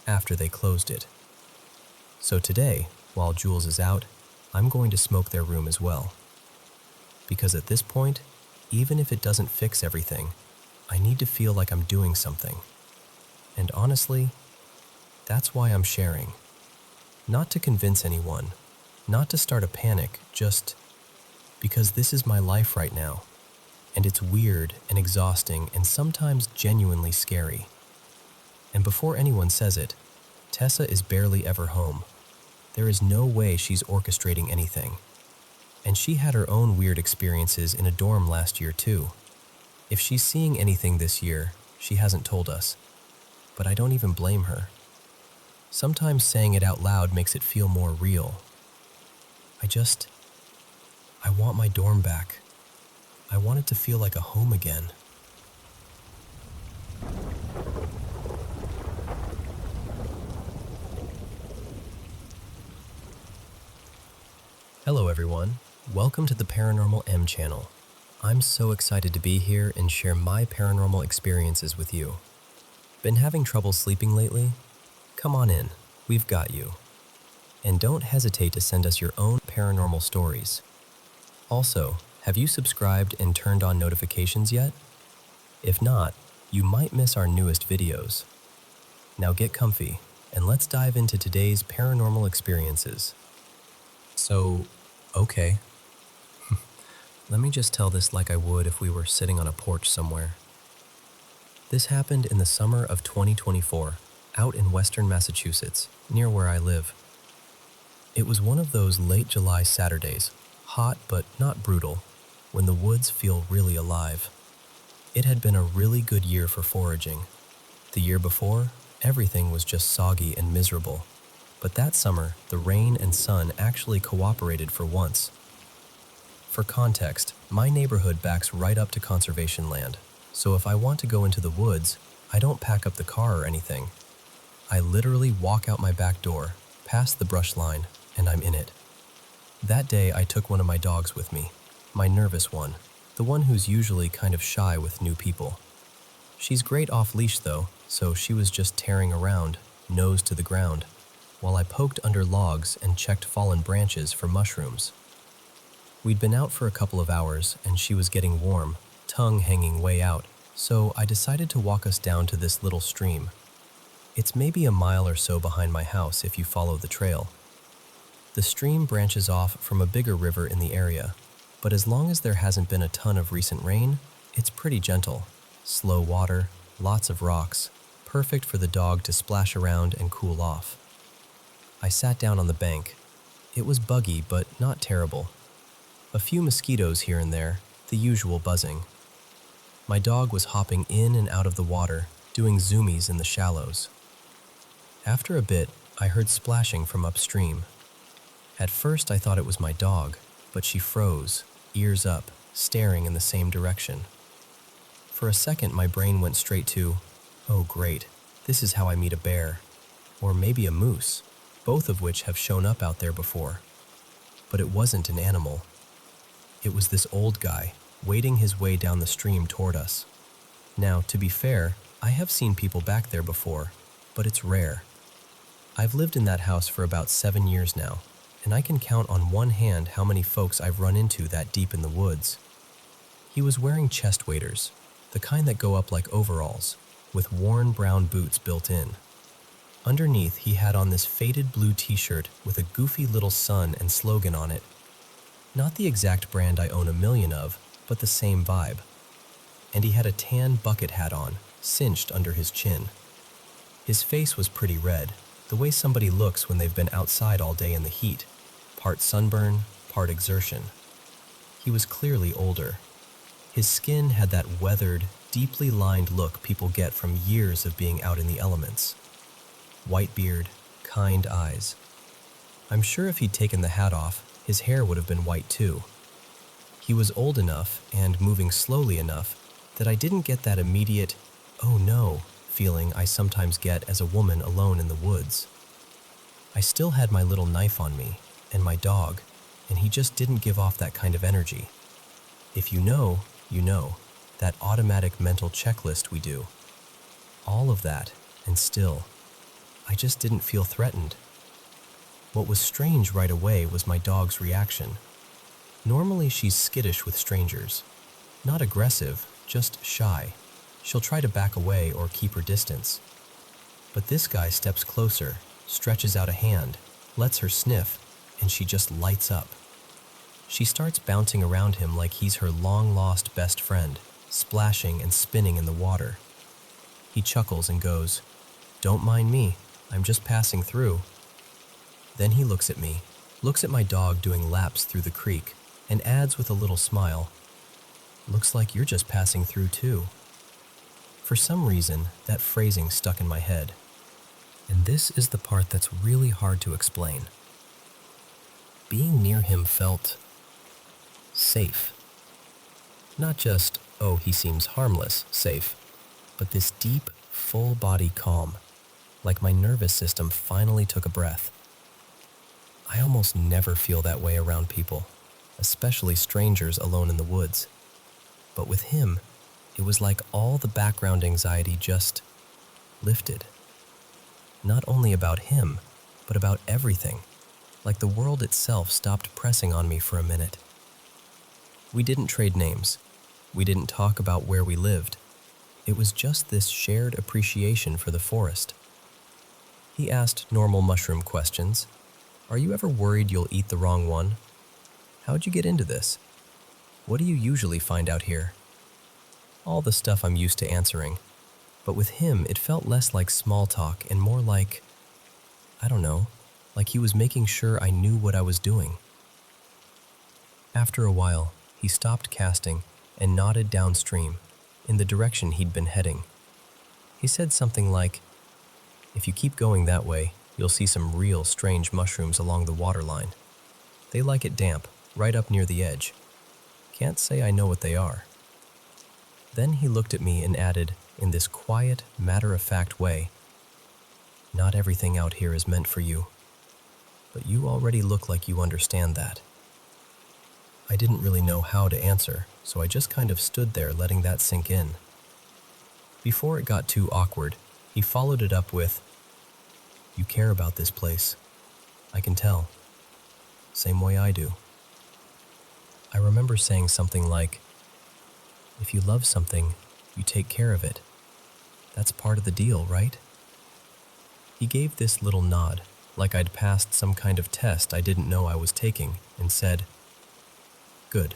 after they closed it. So today, while Jules is out, I'm going to smoke their room as well. Because at this point, even if it doesn't fix everything, I need to feel like I'm doing something. And honestly, that's why I'm sharing. Not to convince anyone, not to start a panic, just because this is my life right now. And it's weird and exhausting and sometimes genuinely scary. And before anyone says it, Tessa is barely ever home. There is no way she's orchestrating anything. And she had her own weird experiences in a dorm last year too. If she's seeing anything this year, she hasn't told us. But I don't even blame her. Sometimes saying it out loud makes it feel more real. I want my dorm back. I want it to feel like a home again. Hello everyone, welcome to the Paranormal M channel. I'm so excited to be here and share my paranormal experiences with you. Been having trouble sleeping lately? Come on in, we've got you. And don't hesitate to send us your own paranormal stories. Also, have you subscribed and turned on notifications yet? If not, you might miss our newest videos. Now get comfy, and let's dive into today's paranormal experiences. Okay. Let me just tell this like I would if we were sitting on a porch somewhere. This happened in the summer of 2024, out in western Massachusetts, near where I live. It was one of those late July Saturdays, hot but not brutal, when the woods feel really alive. It had been a really good year for foraging. The year before, everything was just soggy and miserable. But that summer, the rain and sun actually cooperated for once. For context, my neighborhood backs right up to conservation land, so if I want to go into the woods, I don't pack up the car or anything. I literally walk out my back door, past the brush line, and I'm in it. That day I took one of my dogs with me, my nervous one. the one who's usually kind of shy with new people. She's great off-leash though, so she was just tearing around, nose to the ground, while I poked under logs and checked fallen branches for mushrooms. We'd been out for a couple of hours and she was getting warm, tongue hanging way out, so I decided to walk us down to this little stream. It's maybe a mile or so behind my house if you follow the trail. The stream branches off from a bigger river in the area, but as long as there hasn't been a ton of recent rain, it's pretty gentle. Slow water, lots of rocks, perfect for the dog to splash around and cool off. I sat down on the bank. It was buggy, but not terrible. A few mosquitoes here and there, the usual buzzing. My dog was hopping in and out of the water, doing zoomies in the shallows. After a bit, I heard splashing from upstream. At first I thought it was my dog, but she froze, ears up, staring in the same direction. For a second my brain went straight to, oh great, this is how I meet a bear. Or maybe a moose, both of which have shown up out there before. But it wasn't an animal. It was this old guy, wading his way down the stream toward us. Now, to be fair, I have seen people back there before, but it's rare. I've lived in that house for about 7 years now, and I can count on one hand how many folks I've run into that deep in the woods. He was wearing chest waders, the kind that go up like overalls, with worn brown boots built in. Underneath, he had on this faded blue t-shirt with a goofy little sun and slogan on it. Not the exact brand I own a million of, but the same vibe. And he had a tan bucket hat on, cinched under his chin. His face was pretty red, the way somebody looks when they've been outside all day in the heat, part sunburn, part exertion. He was clearly older. His skin had that weathered, deeply lined look people get from years of being out in the elements. White beard, kind eyes. I'm sure if he'd taken the hat off, his hair would have been white too. He was old enough and moving slowly enough that I didn't get that immediate, oh no, feeling I sometimes get as a woman alone in the woods. I still had my little knife on me, and my dog, and he just didn't give off that kind of energy. If you know, you know, that automatic mental checklist we do. All of that, and still, I just didn't feel threatened. What was strange right away was my dog's reaction. Normally she's skittish with strangers. Not aggressive, just shy. She'll try to back away or keep her distance. But this guy steps closer, stretches out a hand, lets her sniff, and she just lights up. She starts bouncing around him like he's her long-lost best friend, splashing and spinning in the water. He chuckles and goes, "Don't mind me, I'm just passing through." Then he looks at me, looks at my dog doing laps through the creek, and adds with a little smile, "Looks like you're just passing through too." For some reason, that phrasing stuck in my head. And this is the part that's really hard to explain. Being near him felt safe. Not just, oh, he seems harmless, safe, but this deep, full-body calm, like my nervous system finally took a breath. I almost never feel that way around people, especially strangers alone in the woods. But with him, it was like all the background anxiety just lifted. Not only about him, but about everything, like the world itself stopped pressing on me for a minute. We didn't trade names. We didn't talk about where we lived. It was just this shared appreciation for the forest. He asked normal mushroom questions. Are you ever worried you'll eat the wrong one? How'd you get into this? What do you usually find out here? All the stuff I'm used to answering. But with him, it felt less like small talk and more like, I don't know, like he was making sure I knew what I was doing. After a while, he stopped casting and nodded downstream, in the direction he'd been heading. He said something like, "If you keep going that way, you'll see some real strange mushrooms along the waterline. They like it damp, right up near the edge. Can't say I know what they are." Then he looked at me and added, in this quiet, matter-of-fact way, "Not everything out here is meant for you, but you already look like you understand that." I didn't really know how to answer, so I just kind of stood there letting that sink in. Before it got too awkward, he followed it up with, "You care about this place. I can tell. Same way I do." I remember saying something like, "If you love something, you take care of it. That's part of the deal, right?" He gave this little nod, like I'd passed some kind of test I didn't know I was taking, and said, "Good."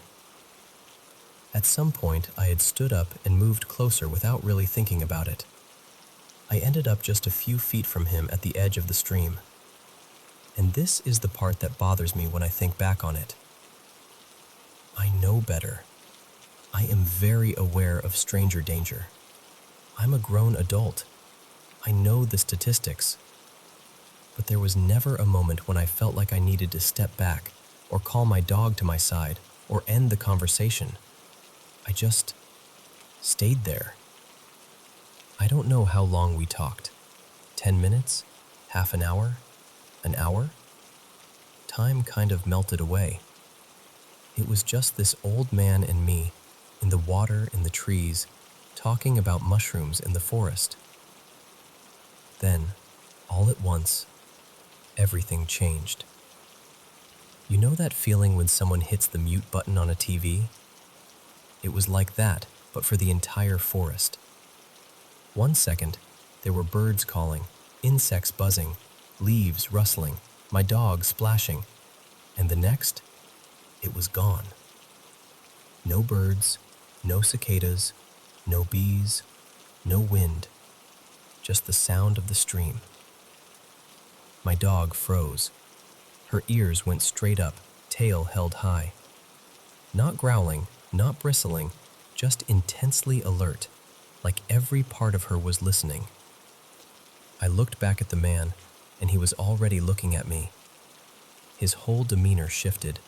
At some point, I had stood up and moved closer without really thinking about it. I ended up just a few feet from him at the edge of the stream. And this is the part that bothers me when I think back on it. I know better. I am very aware of stranger danger. I'm a grown adult. I know the statistics. But there was never a moment when I felt like I needed to step back, or call my dog to my side, or end the conversation. I just stayed there. I don't know how long we talked. 10 minutes? Half an hour? An hour? Time kind of melted away. It was just this old man and me, in the water, in the trees, talking about mushrooms in the forest. Then, all at once, everything changed. You know that feeling when someone hits the mute button on a TV? It was like that, but for the entire forest. 1 second, there were birds calling, insects buzzing, leaves rustling, my dog splashing, and the next, it was gone. No birds, no cicadas, no bees, no wind, just the sound of the stream. My dog froze. Her ears went straight up, tail held high. Not growling, not bristling, just intensely alert, like every part of her was listening. I looked back at the man, and he was already looking at me. His whole demeanor shifted,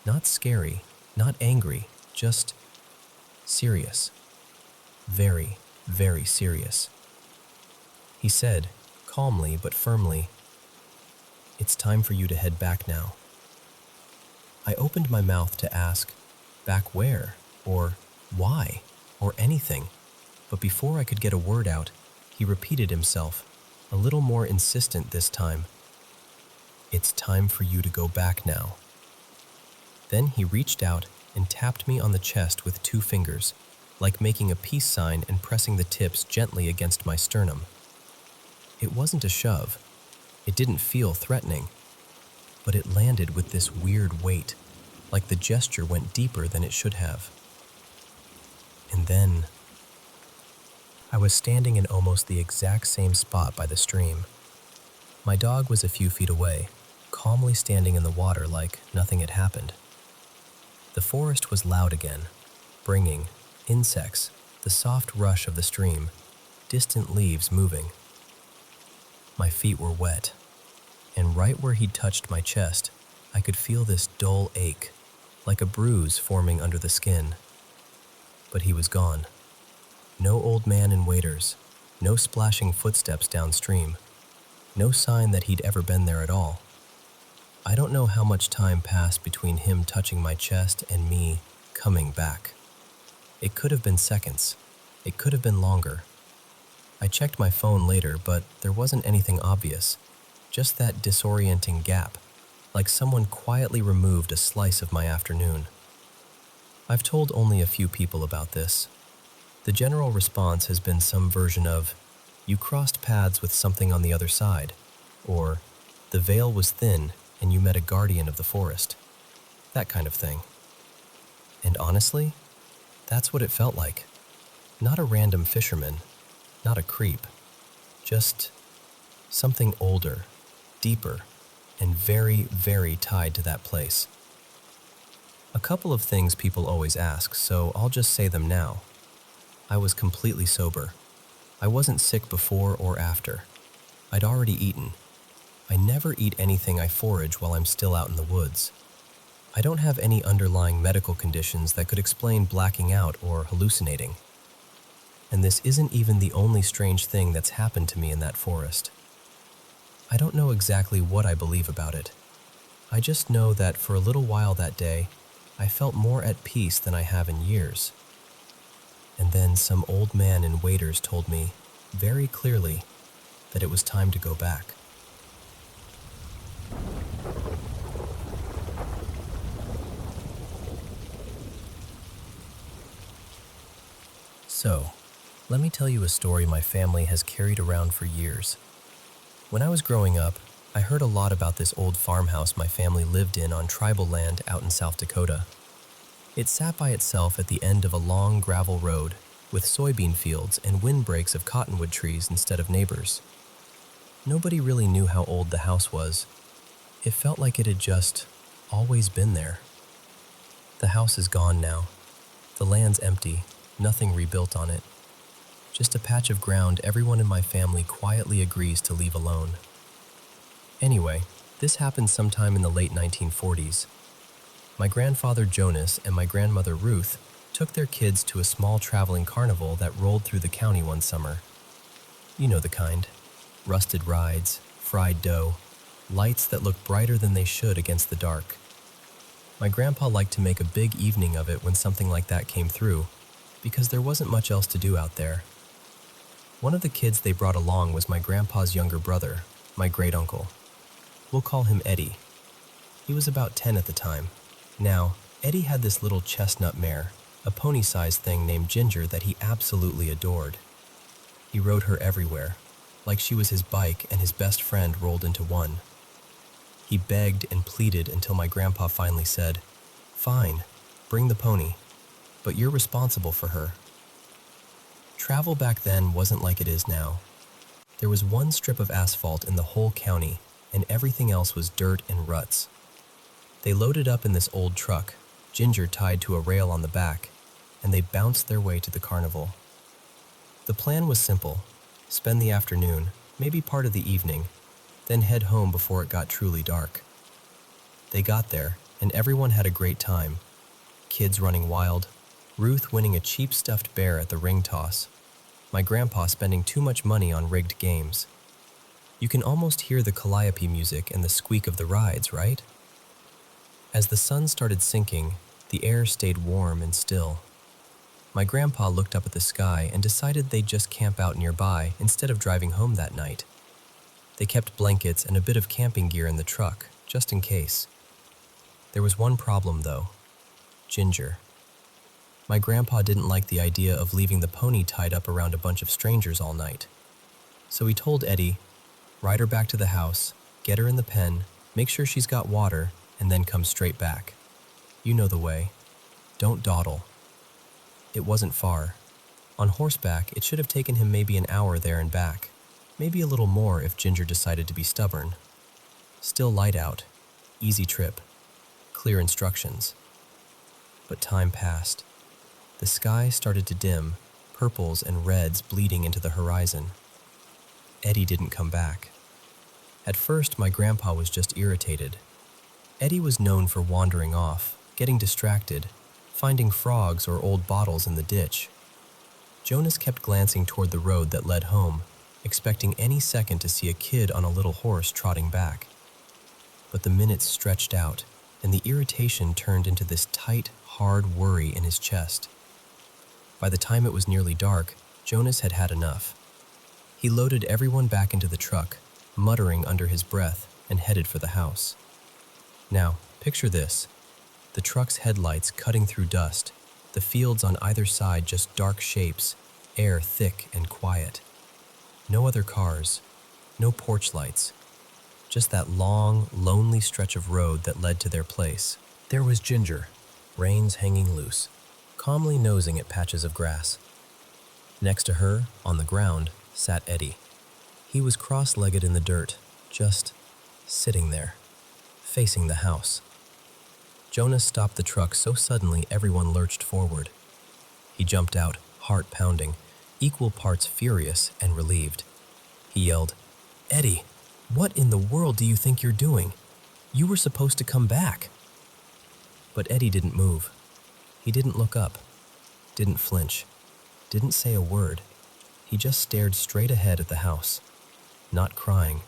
not scary, not angry, just serious. Very, very serious. He said, calmly but firmly, "It's time for you to head back now." I opened my mouth to ask, back where, or why, or anything, but before I could get a word out, he repeated himself, a little more insistent this time. "It's time for you to go back now." Then he reached out and tapped me on the chest with 2 fingers, like making a peace sign and pressing the tips gently against my sternum. It wasn't a shove. It didn't feel threatening, but it landed with this weird weight, like the gesture went deeper than it should have. And then, I was standing in almost the exact same spot by the stream. My dog was a few feet away, calmly standing in the water like nothing had happened. The forest was loud again, bringing insects, the soft rush of the stream, distant leaves moving. My feet were wet, and right where he'd touched my chest, I could feel this dull ache, like a bruise forming under the skin. But he was gone. No old man in waders, no splashing footsteps downstream, no sign that he'd ever been there at all. I don't know how much time passed between him touching my chest and me coming back. It could have been seconds. It could have been longer. I checked my phone later, but there wasn't anything obvious, just that disorienting gap, like someone quietly removed a slice of my afternoon. I've told only a few people about this. The general response has been some version of, "You crossed paths with something on the other side," or "The veil was thin and you met a guardian of the forest." That kind of thing. And honestly, that's what it felt like. Not a random fisherman, not a creep, just something older, deeper, and very, very tied to that place. A couple of things people always ask, so I'll just say them now. I was completely sober. I wasn't sick before or after. I'd already eaten. I never eat anything I forage while I'm still out in the woods. I don't have any underlying medical conditions that could explain blacking out or hallucinating. And this isn't even the only strange thing that's happened to me in that forest. I don't know exactly what I believe about it. I just know that for a little while that day, I felt more at peace than I have in years. And then some old man in waiters told me, very clearly, that it was time to go back. So, let me tell you a story my family has carried around for years. When I was growing up, I heard a lot about this old farmhouse my family lived in on tribal land out in South Dakota. It sat by itself at the end of a long gravel road with soybean fields and windbreaks of cottonwood trees instead of neighbors. Nobody really knew how old the house was. It felt like it had just always been there. The house is gone now. The land's empty, nothing rebuilt on it. Just a patch of ground everyone in my family quietly agrees to leave alone. Anyway, this happened sometime in the late 1940s. My grandfather Jonas and my grandmother Ruth took their kids to a small traveling carnival that rolled through the county one summer. You know the kind. Rusted rides, fried dough, lights that look brighter than they should against the dark. My grandpa liked to make a big evening of it when something like that came through, because there wasn't much else to do out there. One of the kids they brought along was my grandpa's younger brother, my great-uncle. We'll call him Eddie. He was about 10 at the time. Now, Eddie had this little chestnut mare, a pony-sized thing named Ginger that he absolutely adored. He rode her everywhere, like she was his bike and his best friend rolled into one. He begged and pleaded until my grandpa finally said, "Fine, bring the pony, but you're responsible for her." Travel back then wasn't like it is now. There was one strip of asphalt in the whole county, and everything else was dirt and ruts. They loaded up in this old truck, Ginger tied to a rail on the back, and they bounced their way to the carnival. The plan was simple: spend the afternoon, maybe part of the evening, then head home before it got truly dark. They got there, and everyone had a great time. Kids running wild, Ruth winning a cheap stuffed bear at the ring toss, my grandpa spending too much money on rigged games. You can almost hear the calliope music and the squeak of the rides, right? As the sun started sinking, the air stayed warm and still. My grandpa looked up at the sky and decided they'd just camp out nearby instead of driving home that night. They kept blankets and a bit of camping gear in the truck, just in case. There was one problem, though: Ginger. My grandpa didn't like the idea of leaving the pony tied up around a bunch of strangers all night. So he told Eddie, "Ride her back to the house, get her in the pen, make sure she's got water, and then come straight back. You know the way. Don't dawdle." It wasn't far. On horseback, it should have taken him maybe an hour there and back, maybe a little more if Ginger decided to be stubborn. Still light out, easy trip, clear instructions. But time passed. The sky started to dim, purples and reds bleeding into the horizon. Eddie didn't come back. At first, my grandpa was just irritated. Eddie was known for wandering off, getting distracted, finding frogs or old bottles in the ditch. Jonas kept glancing toward the road that led home, expecting any second to see a kid on a little horse trotting back. But the minutes stretched out, and the irritation turned into this tight, hard worry in his chest. By the time it was nearly dark, Jonas had had enough. He loaded everyone back into the truck, muttering under his breath, and headed for the house. Now, picture this: the truck's headlights cutting through dust, the fields on either side just dark shapes, air thick and quiet. No other cars, no porch lights, just that long, lonely stretch of road that led to their place. There was Ginger, reins hanging loose, calmly nosing at patches of grass. Next to her, on the ground, sat Eddie. He was cross-legged in the dirt, just sitting there, facing the house. Jonas stopped the truck so suddenly everyone lurched forward. He jumped out, heart pounding, equal parts furious and relieved. He yelled, "Eddie, what in the world do you think you're doing? You were supposed to come back." But Eddie didn't move. He didn't look up, didn't flinch, didn't say a word. He just stared straight ahead at the house, not crying,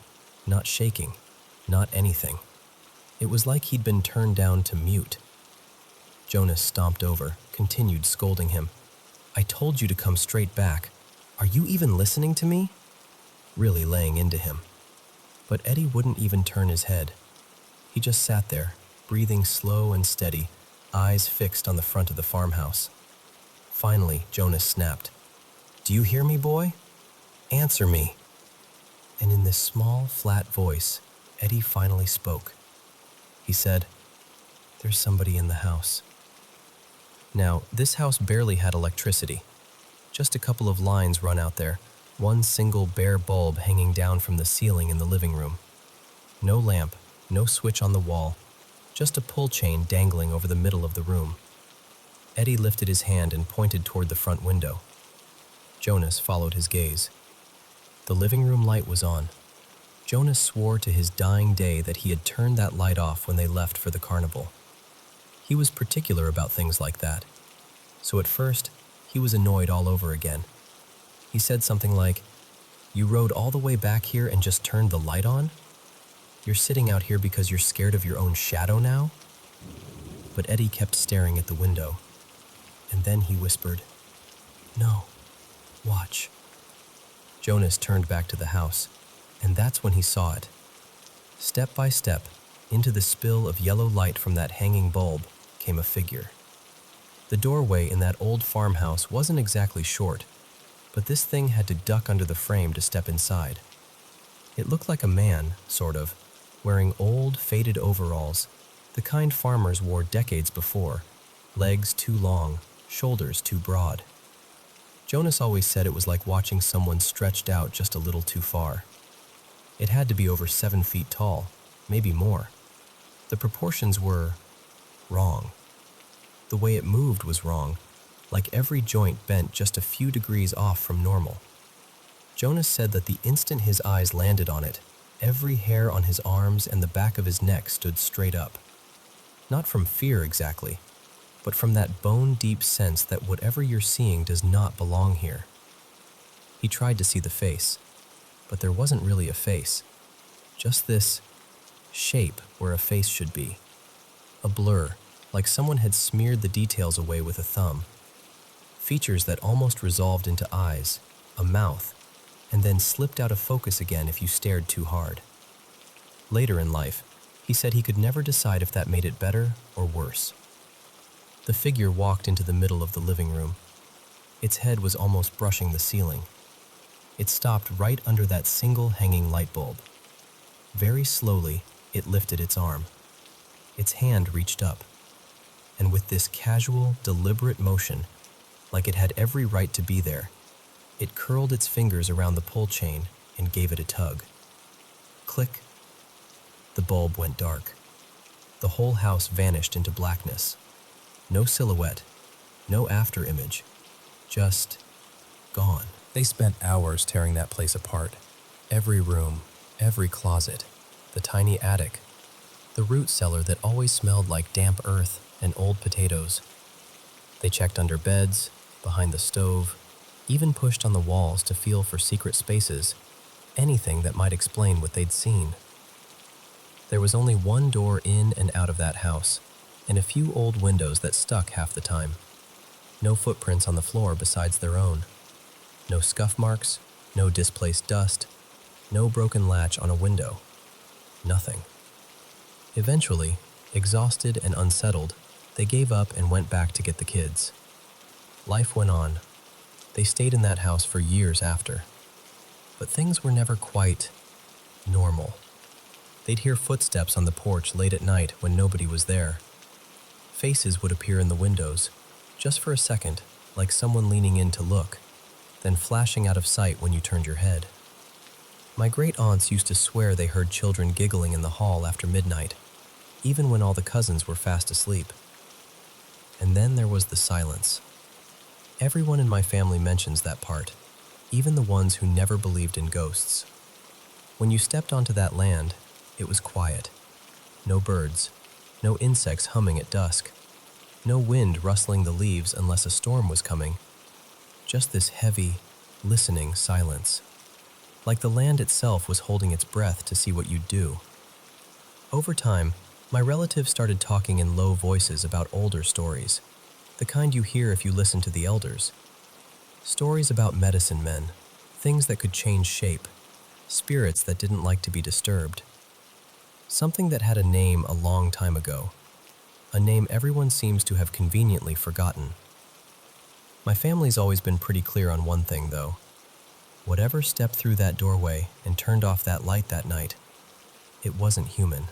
not shaking, not anything. It was like he'd been turned down to mute. Jonas stomped over, continued scolding him. "I told you to come straight back. Are you even listening to me?" Really laying into him. But Eddie wouldn't even turn his head. He just sat there, breathing slow and steady, eyes fixed on the front of the farmhouse. Finally, Jonas snapped. "Do you hear me, boy? Answer me." And in this small, flat voice, Eddie finally spoke. He said, "There's somebody in the house." Now, this house barely had electricity. Just a couple of lines run out there, one single bare bulb hanging down from the ceiling in the living room. No lamp, no switch on the wall, just a pull chain dangling over the middle of the room. Eddie lifted his hand and pointed toward the front window. Jonas followed his gaze. The living room light was on. Jonas swore to his dying day that he had turned that light off when they left for the carnival. He was particular about things like that. So at first, he was annoyed all over again. He said something like, "You rode all the way back here and just turned the light on? You're sitting out here because you're scared of your own shadow now?" But Eddie kept staring at the window. And then he whispered, "No, watch." Jonas turned back to the house, and that's when he saw it. Step by step, into the spill of yellow light from that hanging bulb, came a figure. The doorway in that old farmhouse wasn't exactly short, but this thing had to duck under the frame to step inside. It looked like a man, sort of, wearing old, faded overalls, the kind farmers wore decades before, legs too long, shoulders too broad. Jonas always said it was like watching someone stretched out just a little too far. It had to be over 7 feet tall, maybe more. The proportions were wrong. The way it moved was wrong, like every joint bent just a few degrees off from normal. Jonas said that the instant his eyes landed on it, every hair on his arms and the back of his neck stood straight up. Not from fear exactly, but from that bone-deep sense that whatever you're seeing does not belong here. He tried to see the face, but there wasn't really a face. Just this shape where a face should be. A blur, like someone had smeared the details away with a thumb. Features that almost resolved into eyes, a mouth, and then slipped out of focus again if you stared too hard. Later in life, he said he could never decide if that made it better or worse. The figure walked into the middle of the living room. Its head was almost brushing the ceiling. It stopped right under that single hanging light bulb. Very slowly, it lifted its arm. Its hand reached up. And with this casual, deliberate motion, like it had every right to be there, it curled its fingers around the pull chain and gave it a tug. Click. The bulb went dark. The whole house vanished into blackness. No silhouette, no after image, just gone. They spent hours tearing that place apart. Every room, every closet, the tiny attic, the root cellar that always smelled like damp earth and old potatoes. They checked under beds, behind the stove, even pushed on the walls to feel for secret spaces, anything that might explain what they'd seen. There was only one door in and out of that house, and a few old windows that stuck half the time. No footprints on the floor besides their own. No scuff marks, no displaced dust, no broken latch on a window. Nothing. Eventually, exhausted and unsettled, they gave up and went back to get the kids. Life went on. They stayed in that house for years after. But things were never quite normal. They'd hear footsteps on the porch late at night when nobody was there. Faces would appear in the windows, just for a second, like someone leaning in to look, then flashing out of sight when you turned your head. My great-aunts used to swear they heard children giggling in the hall after midnight, even when all the cousins were fast asleep. And then there was the silence. Everyone in my family mentions that part, even the ones who never believed in ghosts. When you stepped onto that land, it was quiet. No birds, no insects humming at dusk, no wind rustling the leaves unless a storm was coming. Just this heavy, listening silence. Like the land itself was holding its breath to see what you'd do. Over time, My relatives started talking in low voices about older stories, the kind you hear if you listen to the elders. Stories about medicine men, things that could change shape, spirits that didn't like to be disturbed. Something that had a name a long time ago, a name everyone seems to have conveniently forgotten. My family's always been pretty clear on one thing, though. Whatever stepped through that doorway and turned off that light that night, it wasn't human.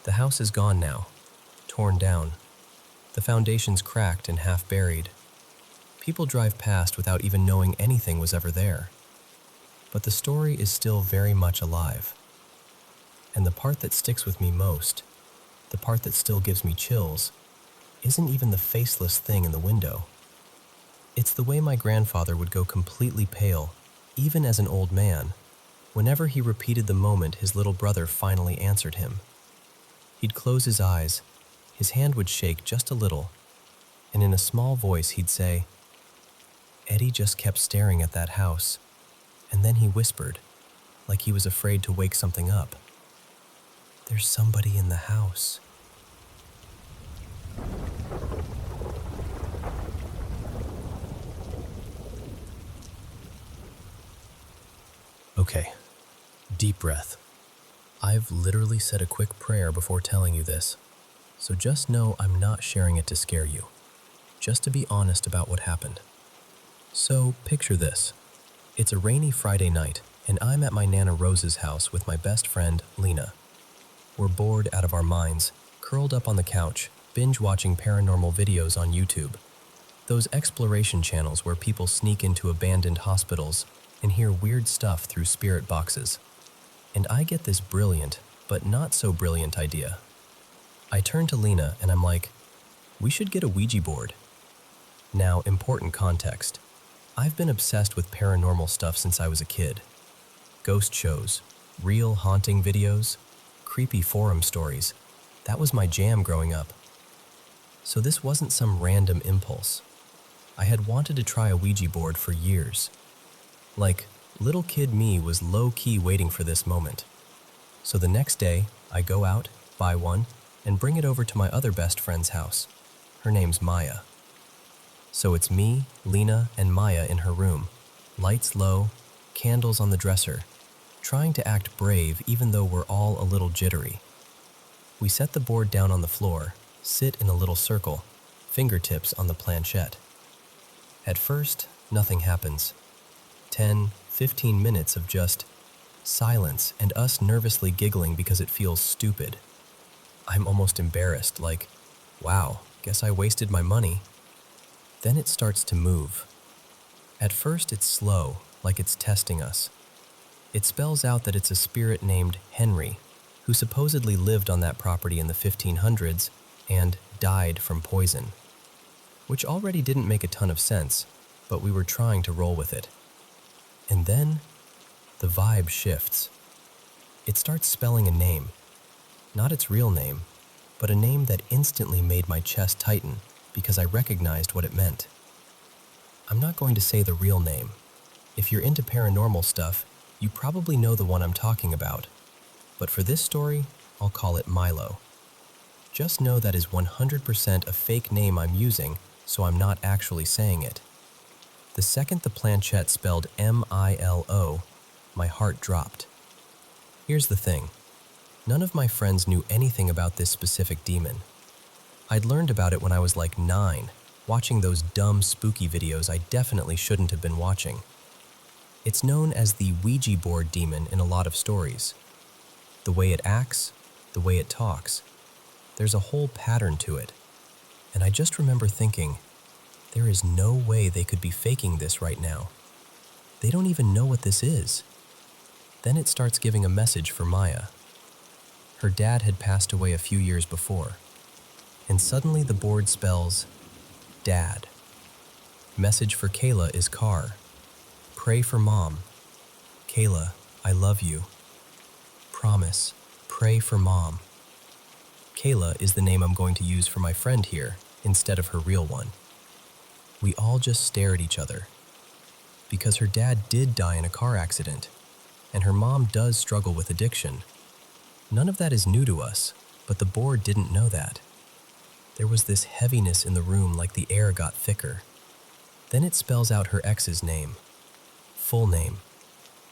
The house is gone now, torn down. The foundation's cracked and half buried. People drive past without even knowing anything was ever there. But the story is still very much alive. And the part that sticks with me most, the part that still gives me chills, isn't even the faceless thing in the window. It's the way my grandfather would go completely pale, even as an old man, whenever he repeated the moment his little brother finally answered him. He'd close his eyes, his hand would shake just a little, and in a small voice he'd say, "Eddie just kept staring at that house," and then he whispered, like he was afraid to wake something up, "There's somebody in the house." Okay, deep breath. I've literally said a quick prayer before telling you this, so just know I'm not sharing it to scare you, just to be honest about what happened. So picture this. It's a rainy Friday night, and I'm at my Nana Rose's house with my best friend, Lena. We're bored out of our minds, curled up on the couch, binge-watching paranormal videos on YouTube. Those exploration channels where people sneak into abandoned hospitals and hear weird stuff through spirit boxes. And I get this brilliant, but not so brilliant idea. I turn to Lena and I'm like, we should get a Ouija board. Now, important context. I've been obsessed with paranormal stuff since I was a kid. Ghost shows, real haunting videos, creepy forum stories. That was my jam growing up. So this wasn't some random impulse. I had wanted to try a Ouija board for years. Like, little kid me was low-key waiting for this moment. So the next day, I go out, buy one, and bring it over to my other best friend's house. Her name's Maya. So it's me, Lena, and Maya in her room, lights low, candles on the dresser, trying to act brave even though we're all a little jittery. We set the board down on the floor, sit in a little circle, fingertips on the planchette. At first, nothing happens. 10, 15 minutes of just silence and us nervously giggling because it feels stupid. I'm almost embarrassed, like, wow, guess I wasted my money. Then it starts to move. At first it's slow, like it's testing us. It spells out that it's a spirit named Henry, who supposedly lived on that property in the 1500s and died from poison. Which already didn't make a ton of sense, but we were trying to roll with it. And then, the vibe shifts. It starts spelling a name. Not its real name, but a name that instantly made my chest tighten because I recognized what it meant. I'm not going to say the real name. If you're into paranormal stuff, you probably know the one I'm talking about. But for this story, I'll call it Milo. Just know that is 100% a fake name I'm using, so I'm not actually saying it. The second the planchette spelled M-I-L-O, my heart dropped. Here's the thing. None of my friends knew anything about this specific demon. I'd learned about it when I was like 9, watching those dumb spooky videos I definitely shouldn't have been watching. It's known as the Ouija board demon in a lot of stories. The way it acts, the way it talks. There's a whole pattern to it. And I just remember thinking, there is no way they could be faking this right now. They don't even know what this is. Then it starts giving a message for Maya. Her dad had passed away a few years before. And suddenly the board spells, Dad. Message for Kayla is car. Pray for Mom. Kayla, I love you. Promise, pray for Mom. Kayla is the name I'm going to use for my friend here, instead of her real one. We all just stare at each other. Because her dad did die in a car accident, and her mom does struggle with addiction. None of that is new to us. But the board didn't know that. There was this heaviness in the room, like the air got thicker. Then it spells out her ex's name, full name,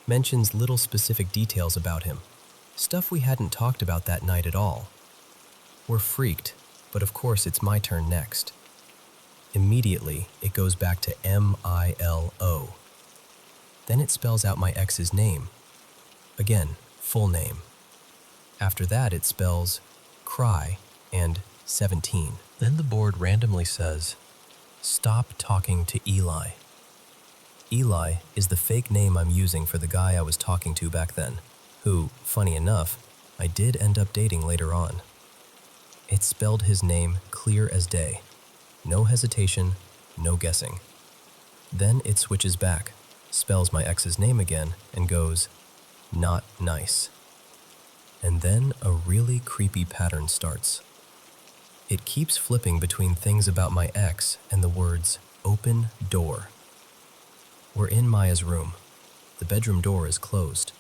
mentions little specific details about him, stuff we hadn't talked about that night at all. We're freaked, but of course it's my turn next. Immediately, it goes back to Milo. Then it spells out my ex's name. Again, full name. After that, it spells cry and 17. Then the board randomly says, "Stop talking to Eli." Eli is the fake name I'm using for the guy I was talking to back then, who, funny enough, I did end up dating later on. It spelled his name clear as day. No hesitation, no guessing. Then it switches back, spells my ex's name again, and goes, "Not nice." And then a really creepy pattern starts. It keeps flipping between things about my ex and the words, "open door." We're in Maya's room. The bedroom door is closed.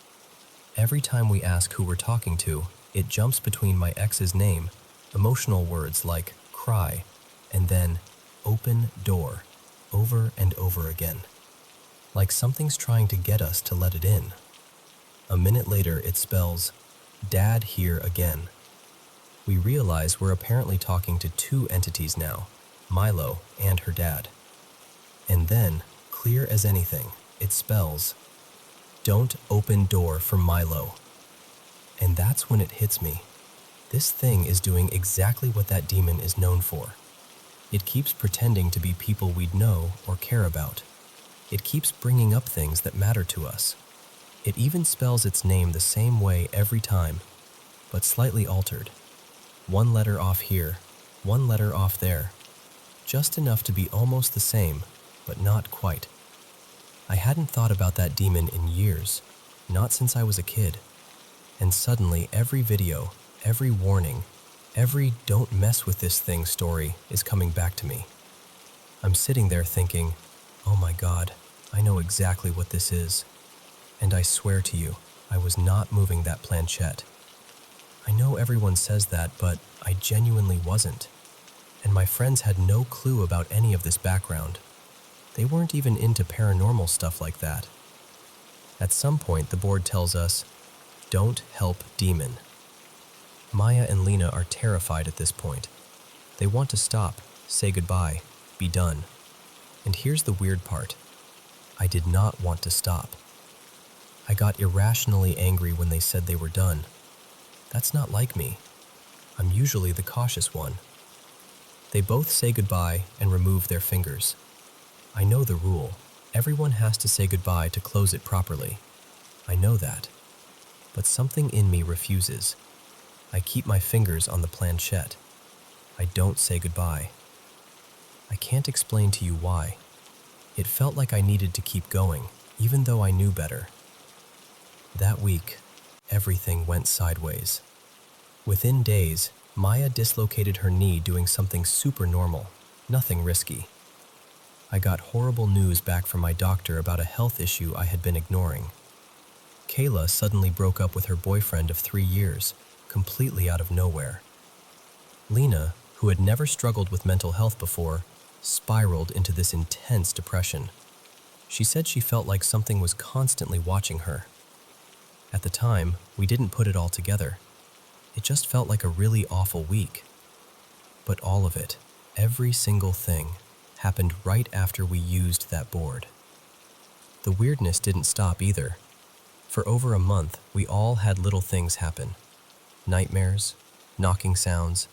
Every time we ask who we're talking to, it jumps between my ex's name, emotional words like cry, and then open door, over and over again. Like something's trying to get us to let it in. A minute later, it spells, "Dad here again." We realize we're apparently talking to two entities now, Milo and her dad. And then, clear as anything, it spells, "Don't open door for Milo." And that's when it hits me. This thing is doing exactly what that demon is known for. It keeps pretending to be people we'd know or care about. It keeps bringing up things that matter to us. It even spells its name the same way every time, but slightly altered. One letter off here, one letter off there. Just enough to be almost the same, but not quite. I hadn't thought about that demon in years, not since I was a kid. And suddenly every video, every warning, every "don't mess with this thing" story is coming back to me. I'm sitting there thinking, oh my God, I know exactly what this is. And I swear to you, I was not moving that planchette. I know everyone says that, but I genuinely wasn't. And my friends had no clue about any of this background. They weren't even into paranormal stuff like that. At some point, the board tells us, "Don't help demon." Maya and Lena are terrified at this point. They want to stop, say goodbye, be done. And here's the weird part. I did not want to stop. I got irrationally angry when they said they were done. That's not like me. I'm usually the cautious one. They both say goodbye and remove their fingers. I know the rule. Everyone has to say goodbye to close it properly. I know that. But something in me refuses. I keep my fingers on the planchette. I don't say goodbye. I can't explain to you why. It felt like I needed to keep going, even though I knew better. That week, everything went sideways. Within days, Maya dislocated her knee doing something super normal, nothing risky. I got horrible news back from my doctor about a health issue I had been ignoring. Kayla suddenly broke up with her boyfriend of 3 years, completely out of nowhere. Lena, who had never struggled with mental health before, spiraled into this intense depression. She said she felt like something was constantly watching her. At the time, we didn't put it all together. It just felt like a really awful week. But all of it, every single thing, happened right after we used that board. The weirdness didn't stop either. For over a month, we all had little things happen. Nightmares, knocking sounds,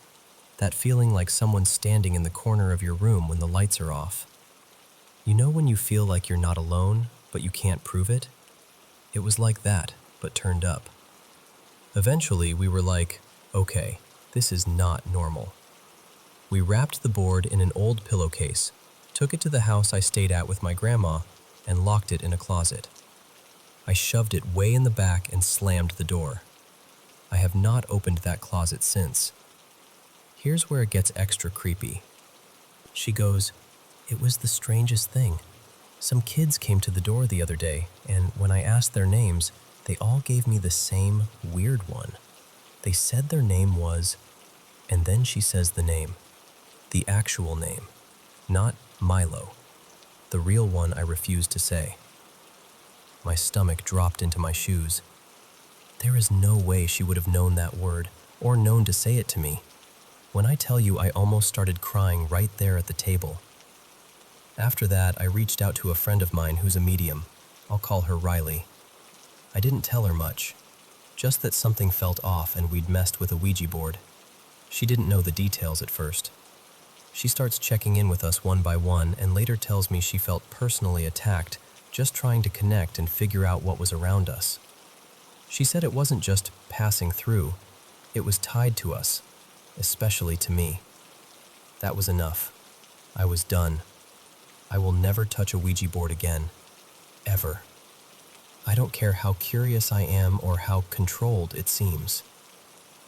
that feeling like someone's standing in the corner of your room when the lights are off. You know when you feel like you're not alone, but you can't prove it? It was like that, but turned up. Eventually, we were like, okay, this is not normal. We wrapped the board in an old pillowcase, took it to the house I stayed at with my grandma, and locked it in a closet. I shoved it way in the back and slammed the door. I have not opened that closet since. Here's where it gets extra creepy. She goes, "It was the strangest thing. Some kids came to the door the other day, and when I asked their names, they all gave me the same weird one. They said their name was And then she says the name, the actual name, not Milo, the real one I refused to say. My stomach dropped into my shoes. There is no way she would have known that word or known to say it to me. When I tell you I almost started crying right there at the table. After that, I reached out to a friend of mine who's a medium. I'll call her Riley. I didn't tell her much, just that something felt off and we'd messed with a Ouija board. She didn't know the details at first. She starts checking in with us one by one and later tells me she felt personally attacked just trying to connect and figure out what was around us. She said it wasn't just passing through, it was tied to us, especially to me. That was enough. I was done. I will never touch a Ouija board again. Ever. I don't care how curious I am or how controlled it seems.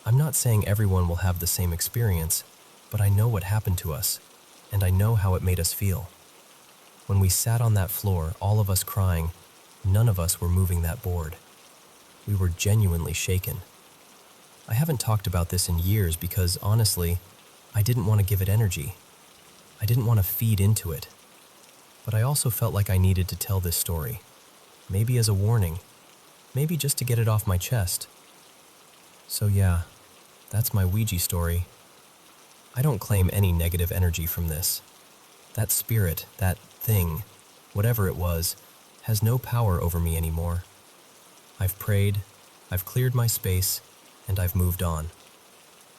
I'm not saying everyone will have the same experience, but I know what happened to us, and I know how it made us feel. When we sat on that floor, all of us crying, none of us were moving that board. We were genuinely shaken. I haven't talked about this in years because, honestly, I didn't want to give it energy. I didn't want to feed into it. But I also felt like I needed to tell this story. Maybe as a warning. Maybe just to get it off my chest. So yeah, that's my Ouija story. I don't claim any negative energy from this. That spirit, that thing, whatever it was, has no power over me anymore. I've prayed, I've cleared my space, and I've moved on.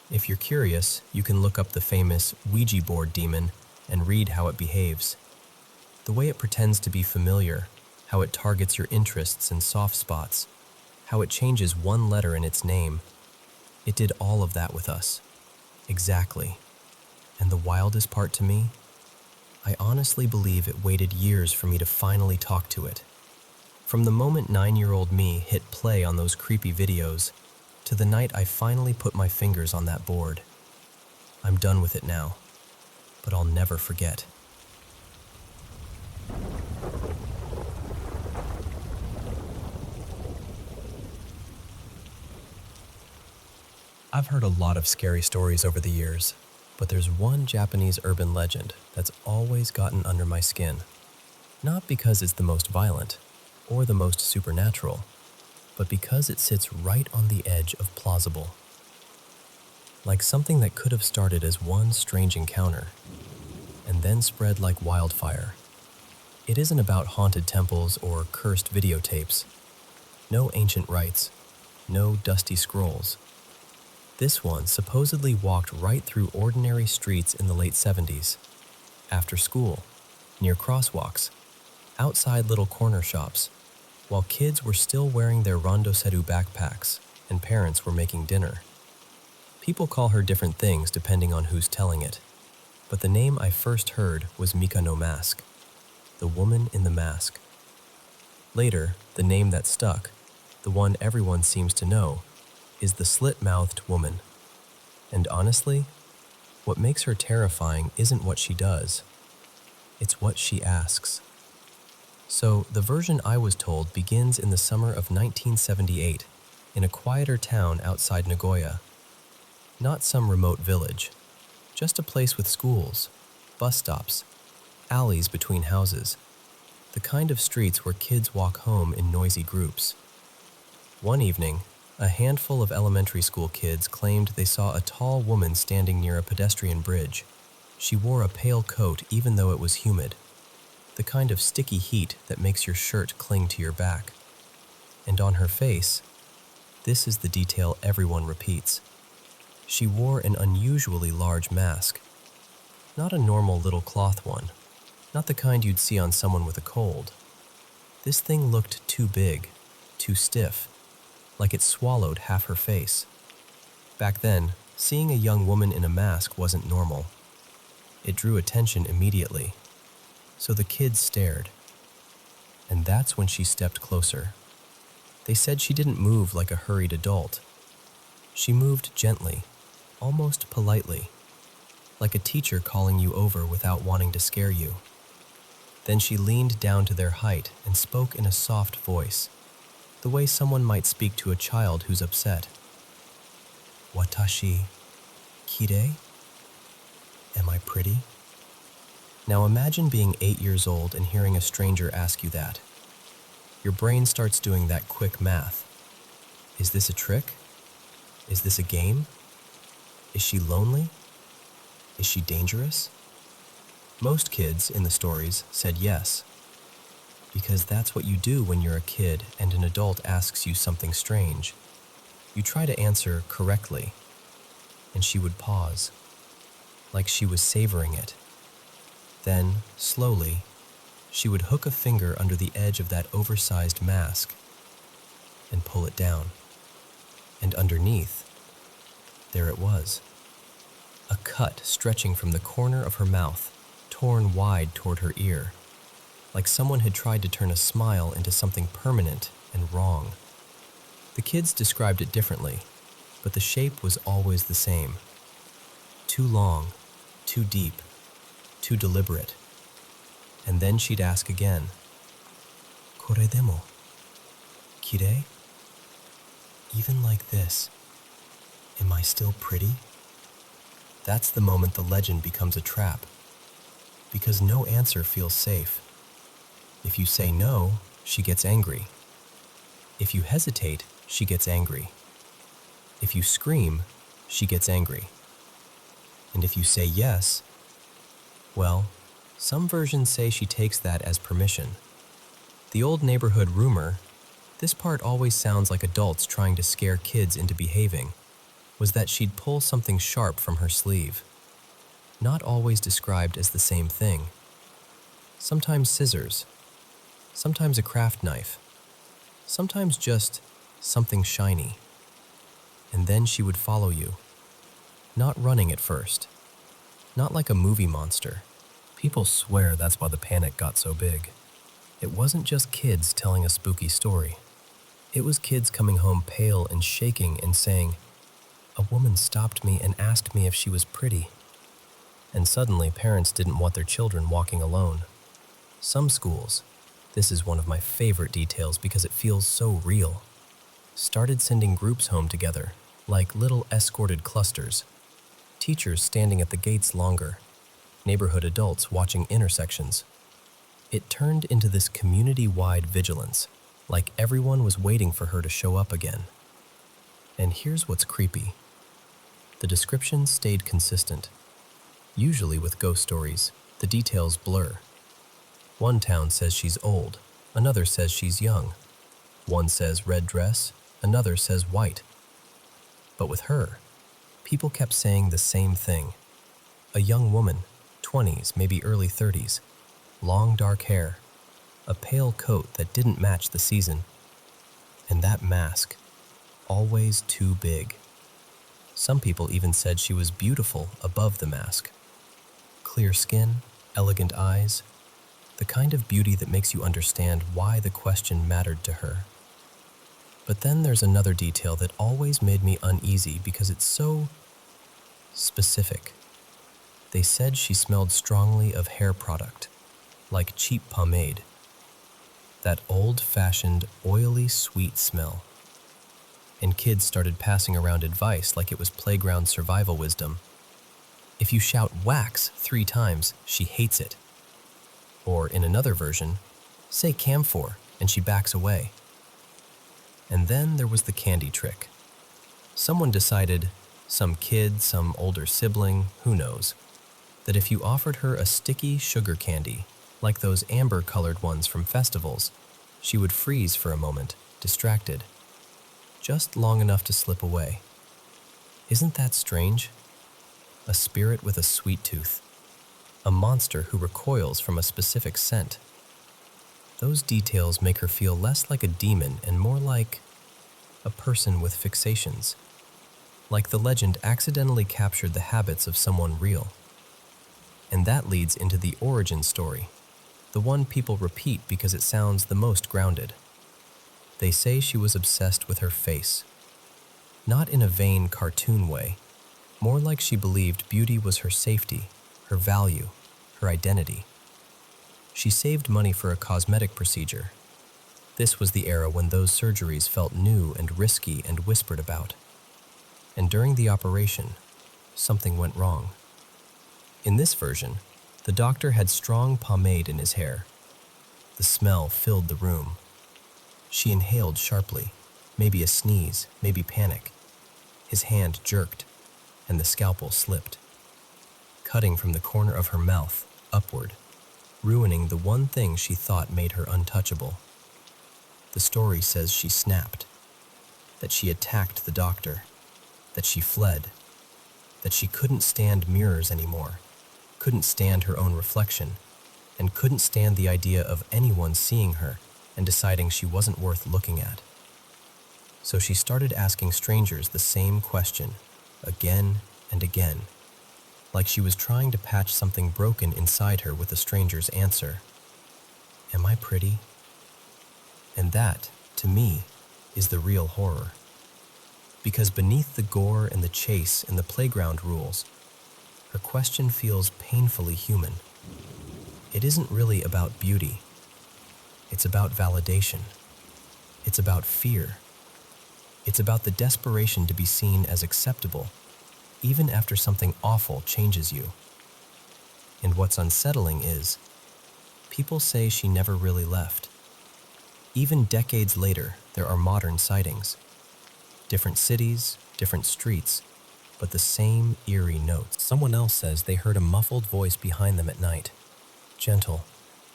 If you're curious, you can look up the famous Ouija board demon and read how it behaves. The way it pretends to be familiar, how it targets your interests and soft spots, how it changes one letter in its name. It did all of that with us. Exactly. And the wildest part to me? I honestly believe it waited years for me to finally talk to it. From the moment 9-year-old me hit play on those creepy videos, to the night I finally put my fingers on that board. I'm done with it now, but I'll never forget. I've heard a lot of scary stories over the years, but there's one Japanese urban legend that's always gotten under my skin. Not because it's the most violent or the most supernatural, but because it sits right on the edge of plausible. Like something that could have started as one strange encounter and then spread like wildfire. It isn't about haunted temples or cursed videotapes. No ancient rites, no dusty scrolls. This one supposedly walked right through ordinary streets in the late 70s, after school, near crosswalks, outside little corner shops, while kids were still wearing their randoseru backpacks and parents were making dinner. People call her different things depending on who's telling it, but the name I first heard was Mika no Mask, the woman in the mask. Later, the name that stuck, the one everyone seems to know, is the slit-mouthed woman. And honestly, what makes her terrifying isn't what she does. It's what she asks. So, the version I was told begins in the summer of 1978, in a quieter town outside Nagoya. Not some remote village, just a place with schools, bus stops, alleys between houses, the kind of streets where kids walk home in noisy groups. One evening, a handful of elementary school kids claimed they saw a tall woman standing near a pedestrian bridge. She wore a pale coat even though it was humid, the kind of sticky heat that makes your shirt cling to your back. And on her face, this is the detail everyone repeats. She wore an unusually large mask. Not a normal little cloth one, not the kind you'd see on someone with a cold. This thing looked too big, too stiff, like it swallowed half her face. Back then, seeing a young woman in a mask wasn't normal. It drew attention immediately, so the kids stared. And that's when she stepped closer. They said she didn't move like a hurried adult. She moved gently, almost politely, like a teacher calling you over without wanting to scare you. Then she leaned down to their height and spoke in a soft voice, the way someone might speak to a child who's upset. Watashi Kirei? Am I pretty? Now imagine being 8 years old and hearing a stranger ask you that. Your brain starts doing that quick math. Is this a trick? Is this a game? Is she lonely? Is she dangerous? Most kids in the stories said yes, because that's what you do when you're a kid and an adult asks you something strange. You try to answer correctly, and she would pause, like she was savoring it. Then, slowly, she would hook a finger under the edge of that oversized mask and pull it down. And underneath, there it was. A cut stretching from the corner of her mouth, torn wide toward her ear, like someone had tried to turn a smile into something permanent and wrong. The kids described it differently, but the shape was always the same. Too long, too deep, too deliberate. And then she'd ask again, "Kore demo? Kirei? Even like this, am I still pretty?" That's the moment the legend becomes a trap, because no answer feels safe. If you say no, she gets angry. If you hesitate, she gets angry. If you scream, she gets angry. And if you say yes, well, some versions say she takes that as permission. The old neighborhood rumor, this part always sounds like adults trying to scare kids into behaving, was that she'd pull something sharp from her sleeve. Not always described as the same thing. Sometimes scissors, sometimes a craft knife, sometimes just something shiny. And then she would follow you, not running at first, not like a movie monster. People swear that's why the panic got so big. It wasn't just kids telling a spooky story. It was kids coming home pale and shaking and saying, "A woman stopped me and asked me if she was pretty." And suddenly parents didn't want their children walking alone. Some schools, this is one of my favorite details because it feels so real, started sending groups home together, like little escorted clusters. Teachers standing at the gates longer, neighborhood adults watching intersections. It turned into this community-wide vigilance, like everyone was waiting for her to show up again. And here's what's creepy. The descriptions stayed consistent. Usually with ghost stories, the details blur. One town says she's old, another says she's young. One says red dress, another says white. But with her, people kept saying the same thing. A young woman, 20s, maybe early 30s, long dark hair, a pale coat that didn't match the season, and that mask, always too big. Some people even said she was beautiful above the mask. Clear skin, elegant eyes, the kind of beauty that makes you understand why the question mattered to her. But then there's another detail that always made me uneasy because it's so specific. They said she smelled strongly of hair product, like cheap pomade. That old-fashioned, oily, sweet smell. And kids started passing around advice like it was playground survival wisdom. If you shout wax 3 times, she hates it. Or in another version, say camphor and she backs away. And then there was the candy trick. Someone decided, some kid, some older sibling, who knows, that if you offered her a sticky sugar candy, like those amber-colored ones from festivals, she would freeze for a moment, distracted, just long enough to slip away. Isn't that strange? A spirit with a sweet tooth, a monster who recoils from a specific scent. Those details make her feel less like a demon and more like a person with fixations, like the legend accidentally captured the habits of someone real. And that leads into the origin story, the one people repeat because it sounds the most grounded. They say she was obsessed with her face, not in a vain cartoon way, more like she believed beauty was her safety, her value, her identity. She saved money for a cosmetic procedure. This was the era when those surgeries felt new and risky and whispered about. And during the operation, something went wrong. In this version, the doctor had strong pomade in his hair. The smell filled the room. She inhaled sharply, maybe a sneeze, maybe panic. His hand jerked, and the scalpel slipped, cutting from the corner of her mouth upward, ruining the one thing she thought made her untouchable. The story says she snapped, that she attacked the doctor, that she fled, that she couldn't stand mirrors anymore, couldn't stand her own reflection, and couldn't stand the idea of anyone seeing her and deciding she wasn't worth looking at. So she started asking strangers the same question, again and again, like she was trying to patch something broken inside her with a stranger's answer. Am I pretty? And that, to me, is the real horror. Because beneath the gore and the chase and the playground rules, her question feels painfully human. It isn't really about beauty. It's about validation. It's about fear. It's about the desperation to be seen as acceptable, even after something awful changes you. And what's unsettling is, people say she never really left. Even decades later, there are modern sightings. Different cities, different streets, but the same eerie notes. Someone else says they heard a muffled voice behind them at night. Gentle,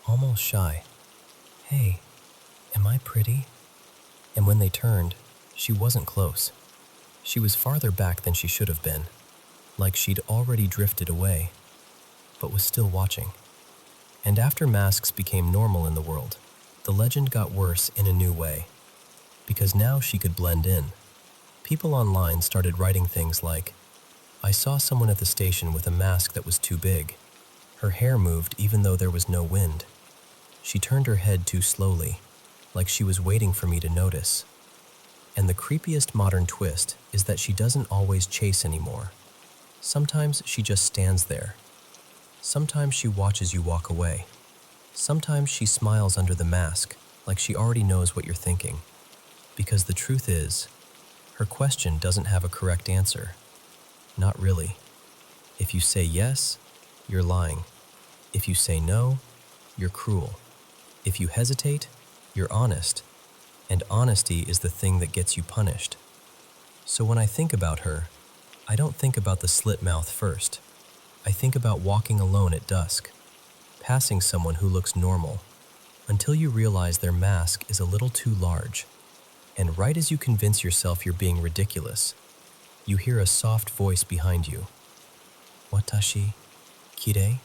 almost shy. Hey, am I pretty? And when they turned, she wasn't close. She was farther back than she should have been, like she'd already drifted away, but was still watching. And after masks became normal in the world, the legend got worse in a new way, because now she could blend in. People online started writing things like, I saw someone at the station with a mask that was too big. Her hair moved even though there was no wind. She turned her head too slowly, like she was waiting for me to notice. And the creepiest modern twist is that she doesn't always chase anymore. Sometimes she just stands there. Sometimes she watches you walk away. Sometimes she smiles under the mask, like she already knows what you're thinking. Because the truth is, her question doesn't have a correct answer. Not really. If you say yes, you're lying. If you say no, you're cruel. If you hesitate, you're honest. And honesty is the thing that gets you punished. So when I think about her, I don't think about the slit mouth first. I think about walking alone at dusk, passing someone who looks normal, until you realize their mask is a little too large. And right as you convince yourself you're being ridiculous, you hear a soft voice behind you. Watashi, kirei?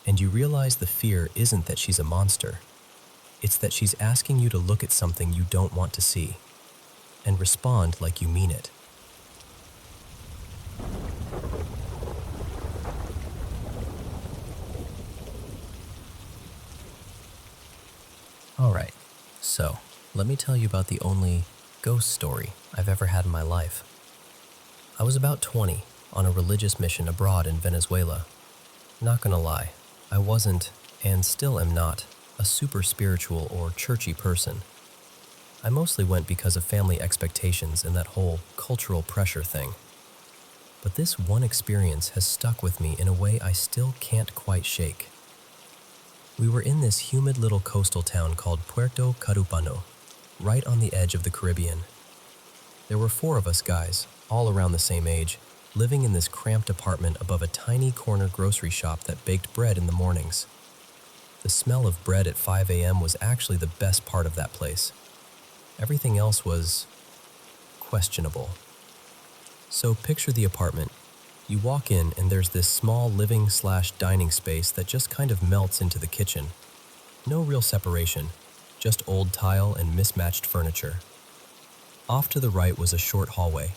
And you realize the fear isn't that she's a monster. It's that she's asking you to look at something you don't want to see, and respond like you mean it. Alright, so let me tell you about the only ghost story I've ever had in my life. I was about 20 on a religious mission abroad in Venezuela. Not gonna lie, I wasn't, and still am not, a super spiritual or churchy person. I mostly went because of family expectations and that whole cultural pressure thing. But this one experience has stuck with me in a way I still can't quite shake. We were in this humid little coastal town called Puerto Carupano, right on the edge of the Caribbean. There were 4 of us guys, all around the same age, living in this cramped apartment above a tiny corner grocery shop that baked bread in the mornings. The smell of bread at 5 a.m. was actually the best part of that place. Everything else was questionable. So picture the apartment. You walk in and there's this small living/dining space that just kind of melts into the kitchen. No real separation, just old tile and mismatched furniture. Off to the right was a short hallway.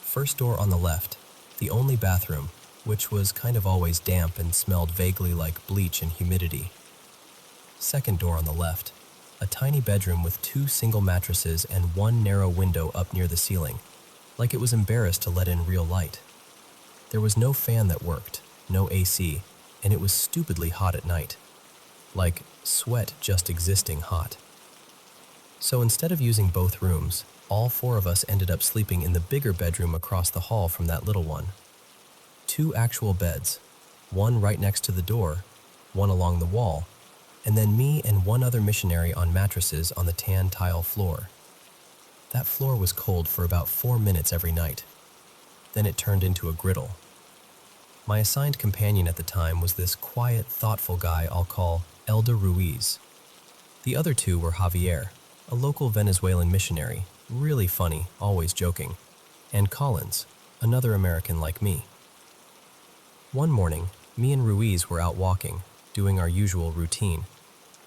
First door on the left, the only bathroom, which was kind of always damp and smelled vaguely like bleach and humidity. Second door on the left, a tiny bedroom with 2 single mattresses and 1 narrow window up near the ceiling, like it was embarrassed to let in real light. There was no fan that worked, no AC, and it was stupidly hot at night. Like sweat just existing hot. So instead of using both rooms, all 4 of us ended up sleeping in the bigger bedroom across the hall from that little one. 2 actual beds, one right next to the door, one along the wall, and then me and one other missionary on mattresses on the tan tile floor. That floor was cold for about 4 minutes every night. Then it turned into a griddle. My assigned companion at the time was this quiet, thoughtful guy I'll call Elda Ruiz. The other 2 were Javier, a local Venezuelan missionary, really funny, always joking, and Collins, another American like me. One morning, me and Ruiz were out walking, doing our usual routine,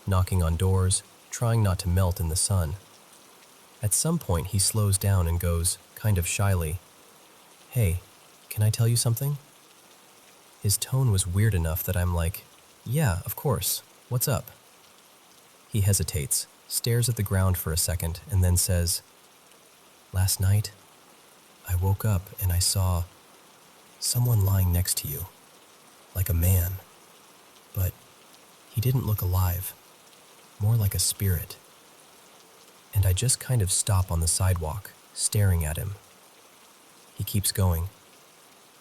knocking on doors, trying not to melt in the sun. At some point, he slows down and goes, kind of shyly, "Hey, can I tell you something?" His tone was weird enough that I'm like, "Yeah, of course. What's up?" He hesitates, stares at the ground for a second, and then says, "Last night, I woke up and I saw someone lying next to you, like a man, but he didn't look alive, more like a spirit." And I just kind of stop on the sidewalk, staring at him. He keeps going.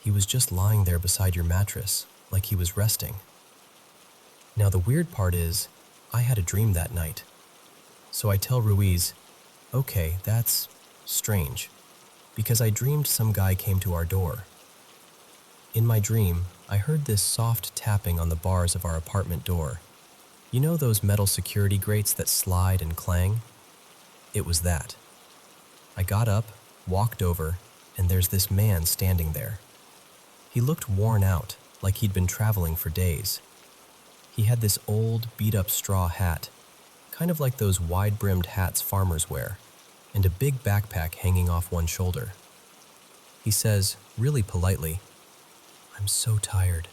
"He was just lying there beside your mattress, like he was resting." Now the weird part is, I had a dream that night. So I tell Ruiz, "Okay, that's strange, because I dreamed some guy came to our door." In my dream, I heard this soft tapping on the bars of our apartment door. You know those metal security grates that slide and clang? It was that. I got up, walked over, and there's this man standing there. He looked worn out, like he'd been traveling for days. He had this old, beat-up straw hat, kind of like those wide-brimmed hats farmers wear, and a big backpack hanging off one shoulder. He says, really politely, "I'm so tired.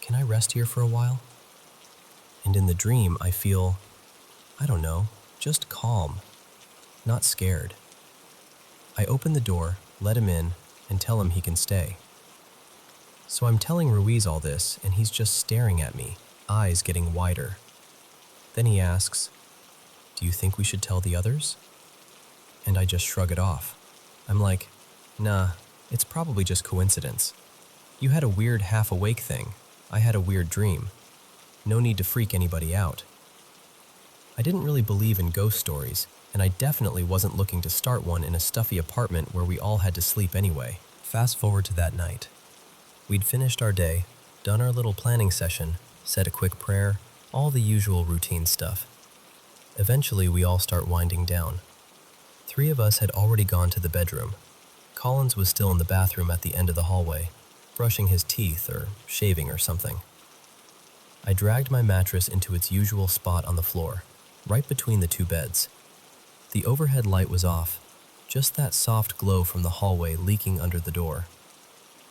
Can I rest here for a while?" And in the dream, I feel, I don't know, just calm, not scared. I open the door, let him in, and tell him he can stay. So I'm telling Ruiz all this, and he's just staring at me, eyes getting wider. Then he asks, "Do you think we should tell the others?" And I just shrug it off. I'm like, "Nah, it's probably just coincidence. You had a weird half-awake thing. I had a weird dream. No need to freak anybody out." I didn't really believe in ghost stories, and I definitely wasn't looking to start one in a stuffy apartment where we all had to sleep anyway. Fast forward to that night. We'd finished our day, done our little planning session, said a quick prayer, all the usual routine stuff. Eventually, we all start winding down. 3 of us had already gone to the bedroom. Collins was still in the bathroom at the end of the hallway, brushing his teeth or shaving or something. I dragged my mattress into its usual spot on the floor, right between the 2 beds. The overhead light was off, just that soft glow from the hallway leaking under the door.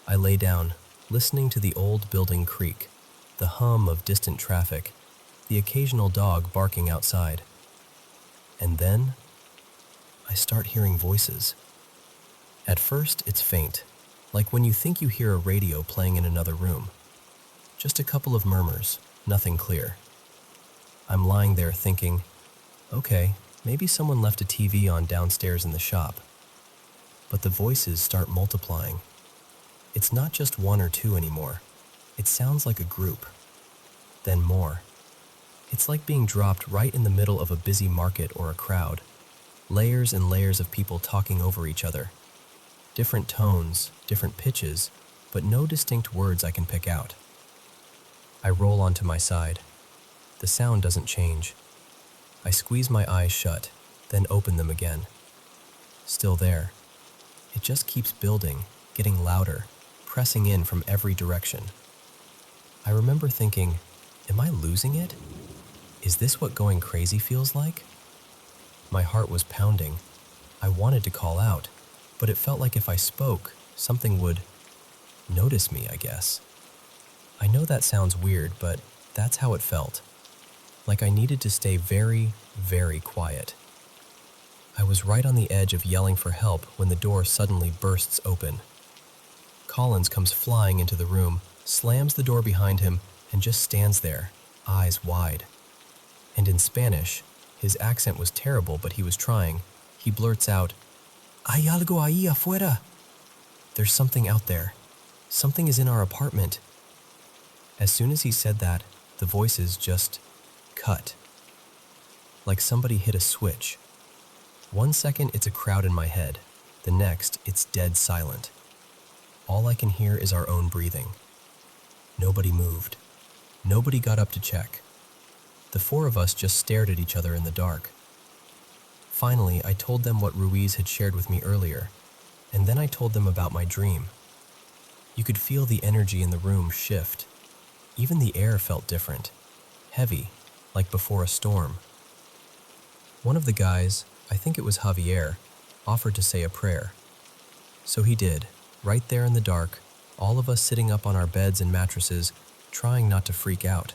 I lay down, listening to the old building creak, the hum of distant traffic, the occasional dog barking outside. And then, I start hearing voices. At first, it's faint, like when you think you hear a radio playing in another room. Just a couple of murmurs, nothing clear. I'm lying there thinking, okay, maybe someone left a TV on downstairs in the shop. But the voices start multiplying. It's not just 1 or 2 anymore. It sounds like a group. Then more. It's like being dropped right in the middle of a busy market or a crowd. Layers and layers of people talking over each other. Different tones, different pitches, but no distinct words I can pick out. I roll onto my side. The sound doesn't change. I squeeze my eyes shut, then open them again. Still there. It just keeps building, getting louder, pressing in from every direction. I remember thinking, am I losing it? Is this what going crazy feels like? My heart was pounding. I wanted to call out, but it felt like if I spoke, something would notice me, I guess. I know that sounds weird, but that's how it felt. Like I needed to stay very, very quiet. I was right on the edge of yelling for help when the door suddenly bursts open. Collins comes flying into the room, slams the door behind him, and just stands there, eyes wide. And in Spanish, his accent was terrible, but he was trying. He blurts out, "Hay algo ahí afuera." There's something out there. Something is in our apartment." As soon as he said that, the voices just cut. Like somebody hit a switch. 1 second, it's a crowd in my head. The next, it's dead silent. All I can hear is our own breathing. Nobody moved. Nobody got up to check. The four of us just stared at each other in the dark. Finally, I told them what Ruiz had shared with me earlier, and then I told them about my dream. You could feel the energy in the room shift. Even the air felt different, heavy, like before a storm. One of the guys, I think it was Javier, offered to say a prayer. So he did, right there in the dark, all of us sitting up on our beds and mattresses, trying not to freak out.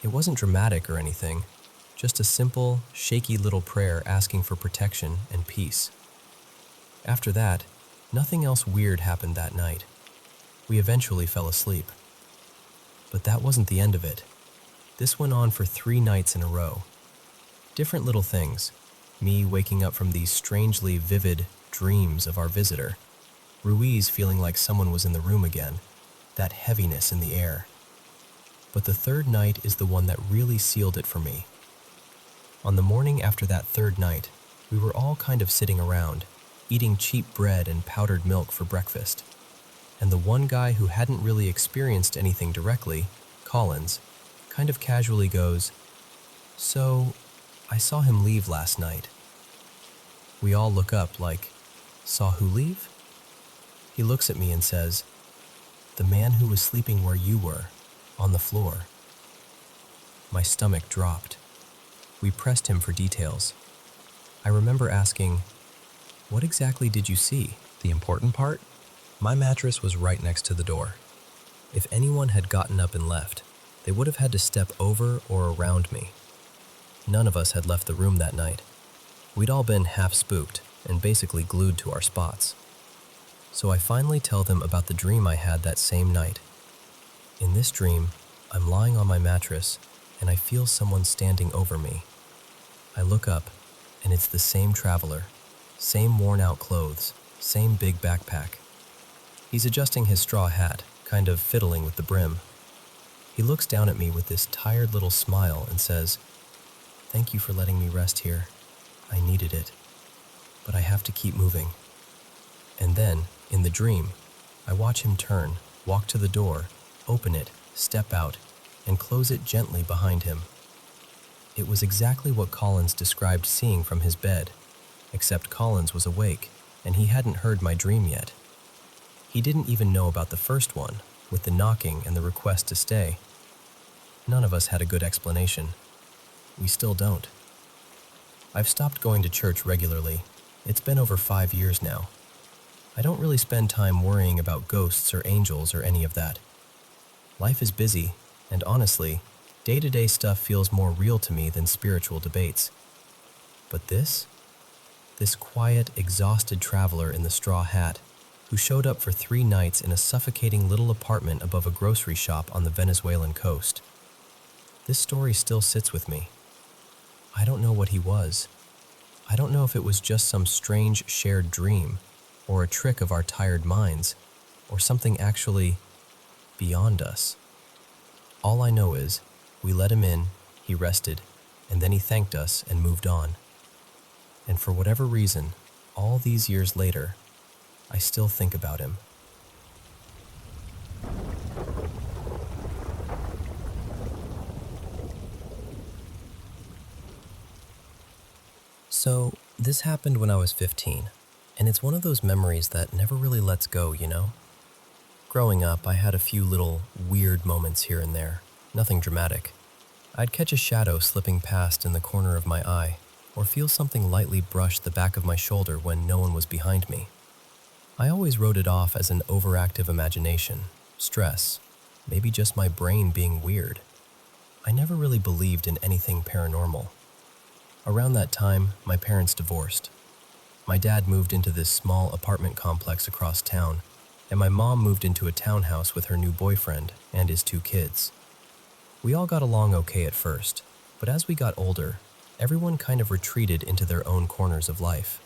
It wasn't dramatic or anything, just a simple, shaky little prayer asking for protection and peace. After that, nothing else weird happened that night. We eventually fell asleep. But that wasn't the end of it. This went on for 3 nights in a row. Different little things. Me waking up from these strangely vivid dreams of our visitor. Ruiz feeling like someone was in the room again. That heaviness in the air. But the 3rd night is the one that really sealed it for me. On the morning after that 3rd night, we were all kind of sitting around, eating cheap bread and powdered milk for breakfast. And the one guy who hadn't really experienced anything directly, Collins, kind of casually goes, "So, I saw him leave last night." We all look up like, "Saw who leave?" He looks at me and says, "The man who was sleeping where you were, on the floor." My stomach dropped. We pressed him for details. I remember asking, "What exactly did you see?" The important part? My mattress was right next to the door. If anyone had gotten up and left, they would have had to step over or around me. None of us had left the room that night. We'd all been half spooked and basically glued to our spots. So I finally tell them about the dream I had that same night. In this dream, I'm lying on my mattress and I feel someone standing over me. I look up and it's the same traveler, same worn-out clothes, same big backpack. He's adjusting his straw hat, kind of fiddling with the brim. He looks down at me with this tired little smile and says, "Thank you for letting me rest here. I needed it. But I have to keep moving." And then, in the dream, I watch him turn, walk to the door, open it, step out, and close it gently behind him. It was exactly what Collins described seeing from his bed, except Collins was awake, and he hadn't heard my dream yet. He didn't even know about the first one, with the knocking and the request to stay. None of us had a good explanation. We still don't. I've stopped going to church regularly. It's been over 5 years now. I don't really spend time worrying about ghosts or angels or any of that. Life is busy, and honestly, day-to-day stuff feels more real to me than spiritual debates. But this quiet, exhausted traveler in the straw hat, who showed up for 3 nights in a suffocating little apartment above a grocery shop on the Venezuelan coast. This story still sits with me. I don't know what he was. I don't know if it was just some strange shared dream, or a trick of our tired minds, or something actually beyond us. All I know is, we let him in, he rested, and then he thanked us and moved on. And for whatever reason, all these years later, I still think about him. So, this happened when I was 15, and it's one of those memories that never really lets go, you know? Growing up, I had a few little weird moments here and there, nothing dramatic. I'd catch a shadow slipping past in the corner of my eye, or feel something lightly brush the back of my shoulder when no one was behind me. I always wrote it off as an overactive imagination, stress, maybe just my brain being weird. I never really believed in anything paranormal. Around that time, my parents divorced. My dad moved into this small apartment complex across town, and my mom moved into a townhouse with her new boyfriend and his 2 kids. We all got along okay at first, but as we got older, everyone kind of retreated into their own corners of life.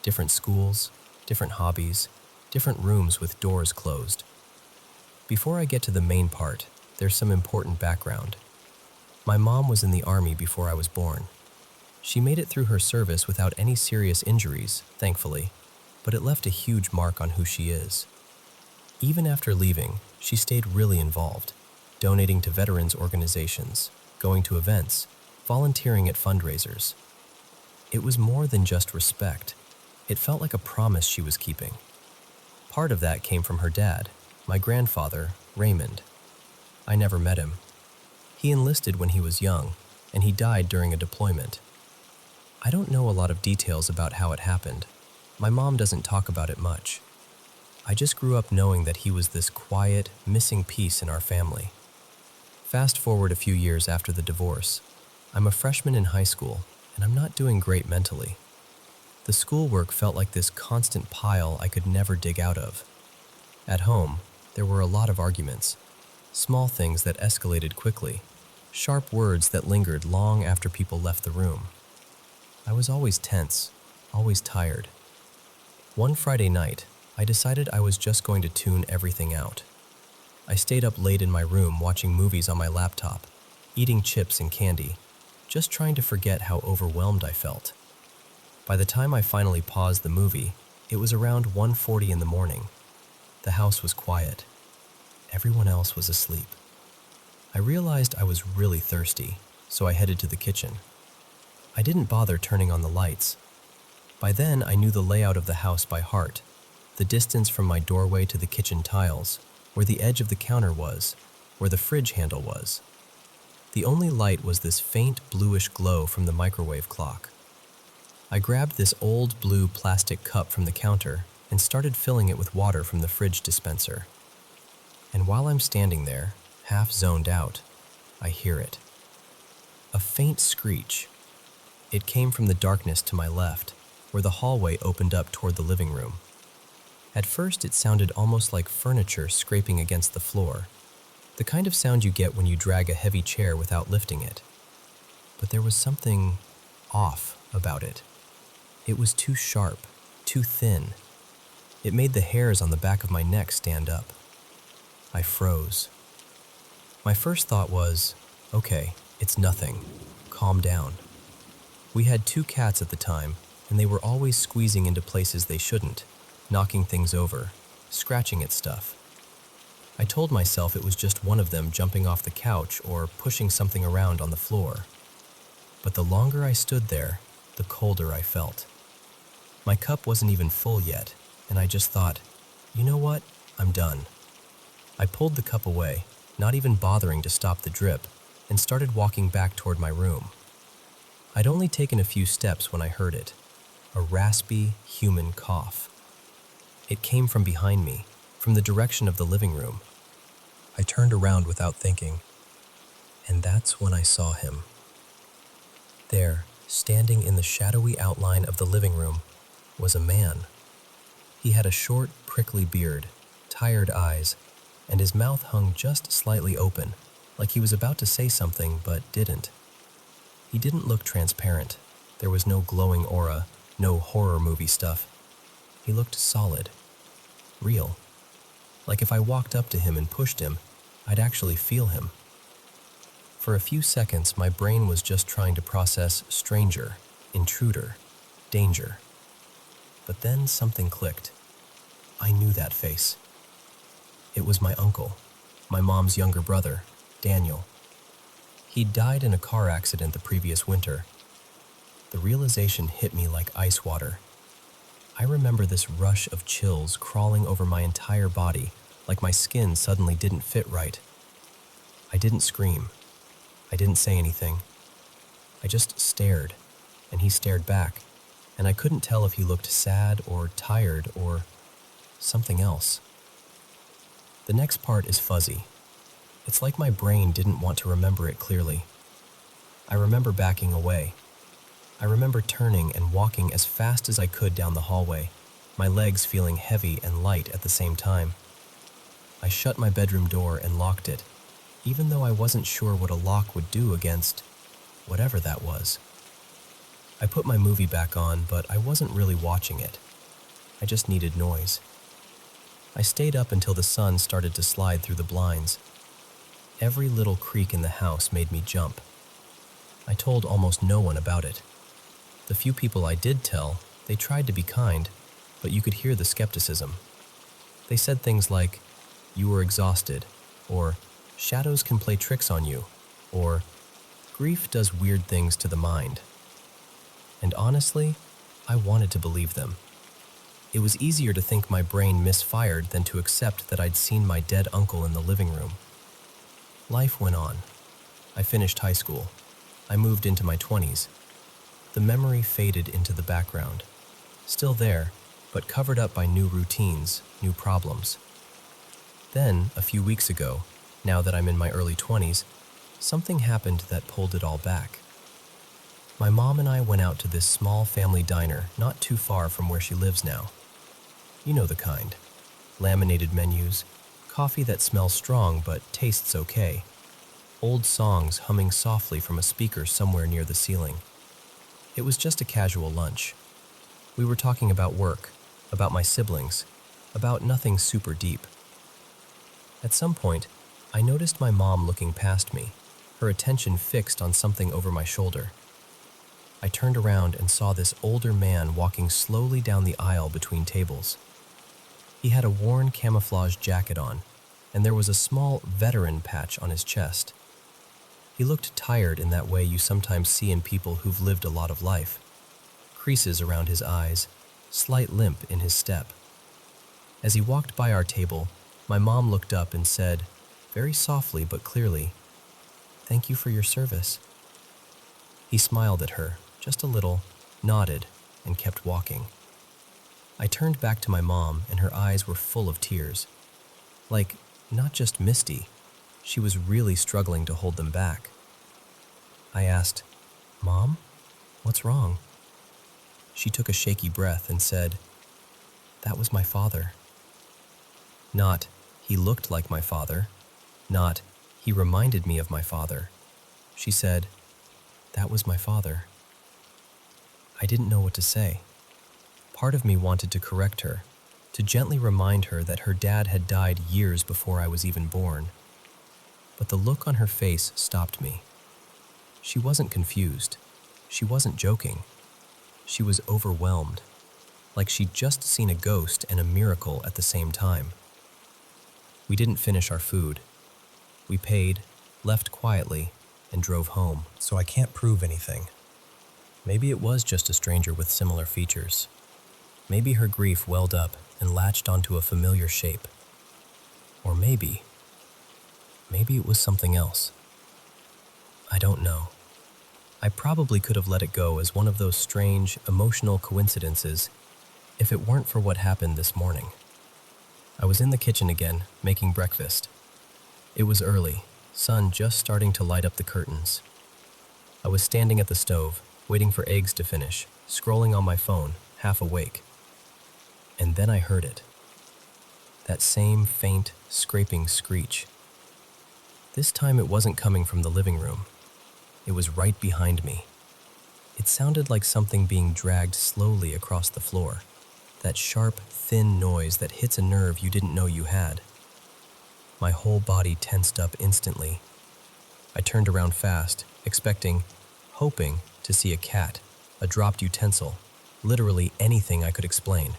Different schools, different hobbies, different rooms with doors closed. Before I get to the main part, there's some important background. My mom was in the army before I was born. She made it through her service without any serious injuries, thankfully, but it left a huge mark on who she is. Even after leaving, she stayed really involved, donating to veterans organizations, going to events, volunteering at fundraisers. It was more than just respect. It felt like a promise she was keeping. Part of that came from her dad, my grandfather, Raymond. I never met him. He enlisted when he was young, and he died during a deployment. I don't know a lot of details about how it happened. My mom doesn't talk about it much. I just grew up knowing that he was this quiet, missing piece in our family. Fast forward a few years after the divorce. I'm a freshman in high school, and I'm not doing great mentally. The schoolwork felt like this constant pile I could never dig out of. At home, there were a lot of arguments, small things that escalated quickly, sharp words that lingered long after people left the room. I was always tense, always tired. One Friday night, I decided I was just going to tune everything out. I stayed up late in my room watching movies on my laptop, eating chips and candy, just trying to forget how overwhelmed I felt. By the time I finally paused the movie, it was around 1:40 in the morning. The house was quiet. Everyone else was asleep. I realized I was really thirsty, so I headed to the kitchen. I didn't bother turning on the lights. By then, I knew the layout of the house by heart, the distance from my doorway to the kitchen tiles, where the edge of the counter was, where the fridge handle was. The only light was this faint bluish glow from the microwave clock. I grabbed this old blue plastic cup from the counter and started filling it with water from the fridge dispenser. And while I'm standing there, half zoned out, I hear it. A faint screech. It came from the darkness to my left, where the hallway opened up toward the living room. At first, it sounded almost like furniture scraping against the floor, the kind of sound you get when you drag a heavy chair without lifting it. But there was something off about it. It was too sharp, too thin. It made the hairs on the back of my neck stand up. I froze. My first thought was, okay, it's nothing. Calm down. We had 2 cats at the time, and they were always squeezing into places they shouldn't, knocking things over, scratching at stuff. I told myself it was just one of them jumping off the couch or pushing something around on the floor. But the longer I stood there, the colder I felt. My cup wasn't even full yet, and I just thought, you know what? I'm done. I pulled the cup away, not even bothering to stop the drip, and started walking back toward my room. I'd only taken a few steps when I heard it, a raspy, human cough. It came from behind me, from the direction of the living room. I turned around without thinking, and that's when I saw him. There, standing in the shadowy outline of the living room, was a man. He had a short, prickly beard, tired eyes, and his mouth hung just slightly open, like he was about to say something but didn't. He didn't look transparent. There was no glowing aura, no horror movie stuff. He looked solid, real. Like if I walked up to him and pushed him, I'd actually feel him. For a few seconds, my brain was just trying to process stranger, intruder, danger. But then something clicked. I knew that face. It was my uncle, my mom's younger brother, Daniel. He'd died in a car accident the previous winter. The realization hit me like ice water. I remember this rush of chills crawling over my entire body, like my skin suddenly didn't fit right. I didn't scream. I didn't say anything. I just stared, and he stared back, and I couldn't tell if he looked sad or tired or something else. The next part is fuzzy. It's like my brain didn't want to remember it clearly. I remember backing away. I remember turning and walking as fast as I could down the hallway, my legs feeling heavy and light at the same time. I shut my bedroom door and locked it, even though I wasn't sure what a lock would do against whatever that was. I put my movie back on, but I wasn't really watching it. I just needed noise. I stayed up until the sun started to slide through the blinds. Every little creak in the house made me jump. I told almost no one about it. The few people I did tell, they tried to be kind, but you could hear the skepticism. They said things like, "You were exhausted," or "Shadows can play tricks on you," or "Grief does weird things to the mind." And honestly, I wanted to believe them. It was easier to think my brain misfired than to accept that I'd seen my dead uncle in the living room. Life went on. I finished high school. I moved into my 20s. The memory faded into the background. Still there, but covered up by new routines, new problems. Then, a few weeks ago, now that I'm in my early 20s, something happened that pulled it all back. My mom and I went out to this small family diner not too far from where she lives now. You know the kind. Laminated menus, coffee that smells strong but tastes okay, old songs humming softly from a speaker somewhere near the ceiling. It was just a casual lunch. We were talking about work, about my siblings, about nothing super deep. At some point, I noticed my mom looking past me, her attention fixed on something over my shoulder. I turned around and saw this older man walking slowly down the aisle between tables. He had a worn camouflage jacket on, and there was a small veteran patch on his chest. He looked tired in that way you sometimes see in people who've lived a lot of life. Creases around his eyes, slight limp in his step. As he walked by our table, my mom looked up and said, very softly but clearly, "Thank you for your service." He smiled at her, just a little, nodded, and kept walking. I turned back to my mom, and her eyes were full of tears. Like, not just misty, she was really struggling to hold them back. I asked, "Mom, what's wrong?" She took a shaky breath and said, "That was my father." Not, "He looked like my father," not, "He reminded me of my father." She said, "That was my father." I didn't know what to say. Part of me wanted to correct her, to gently remind her that her dad had died years before I was even born. But the look on her face stopped me. She wasn't confused. She wasn't joking. She was overwhelmed, like she'd just seen a ghost and a miracle at the same time. We didn't finish our food. We paid, left quietly, and drove home. So I can't prove anything. Maybe it was just a stranger with similar features. Maybe her grief welled up and latched onto a familiar shape. Or maybe it was something else. I don't know. I probably could have let it go as one of those strange, emotional coincidences if it weren't for what happened this morning. I was in the kitchen again, making breakfast. It was early, sun just starting to light up the curtains. I was standing at the stove, waiting for eggs to finish, scrolling on my phone, half awake. And then I heard it. That same faint, scraping screech. This time it wasn't coming from the living room. It was right behind me. It sounded like something being dragged slowly across the floor. That sharp, thin noise that hits a nerve you didn't know you had. My whole body tensed up instantly. I turned around fast, expecting, hoping to see a cat, a dropped utensil, literally anything I could explain.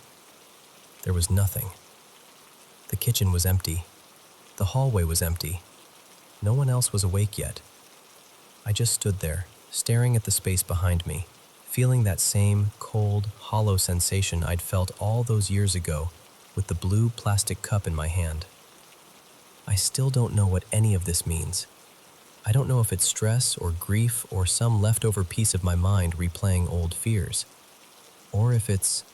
There was nothing. The kitchen was empty. The hallway was empty. No one else was awake yet. I just stood there, staring at the space behind me, feeling that same cold, hollow sensation I'd felt all those years ago with the blue plastic cup in my hand. I still don't know what any of this means. I don't know if it's stress or grief or some leftover piece of my mind replaying old fears, or if it's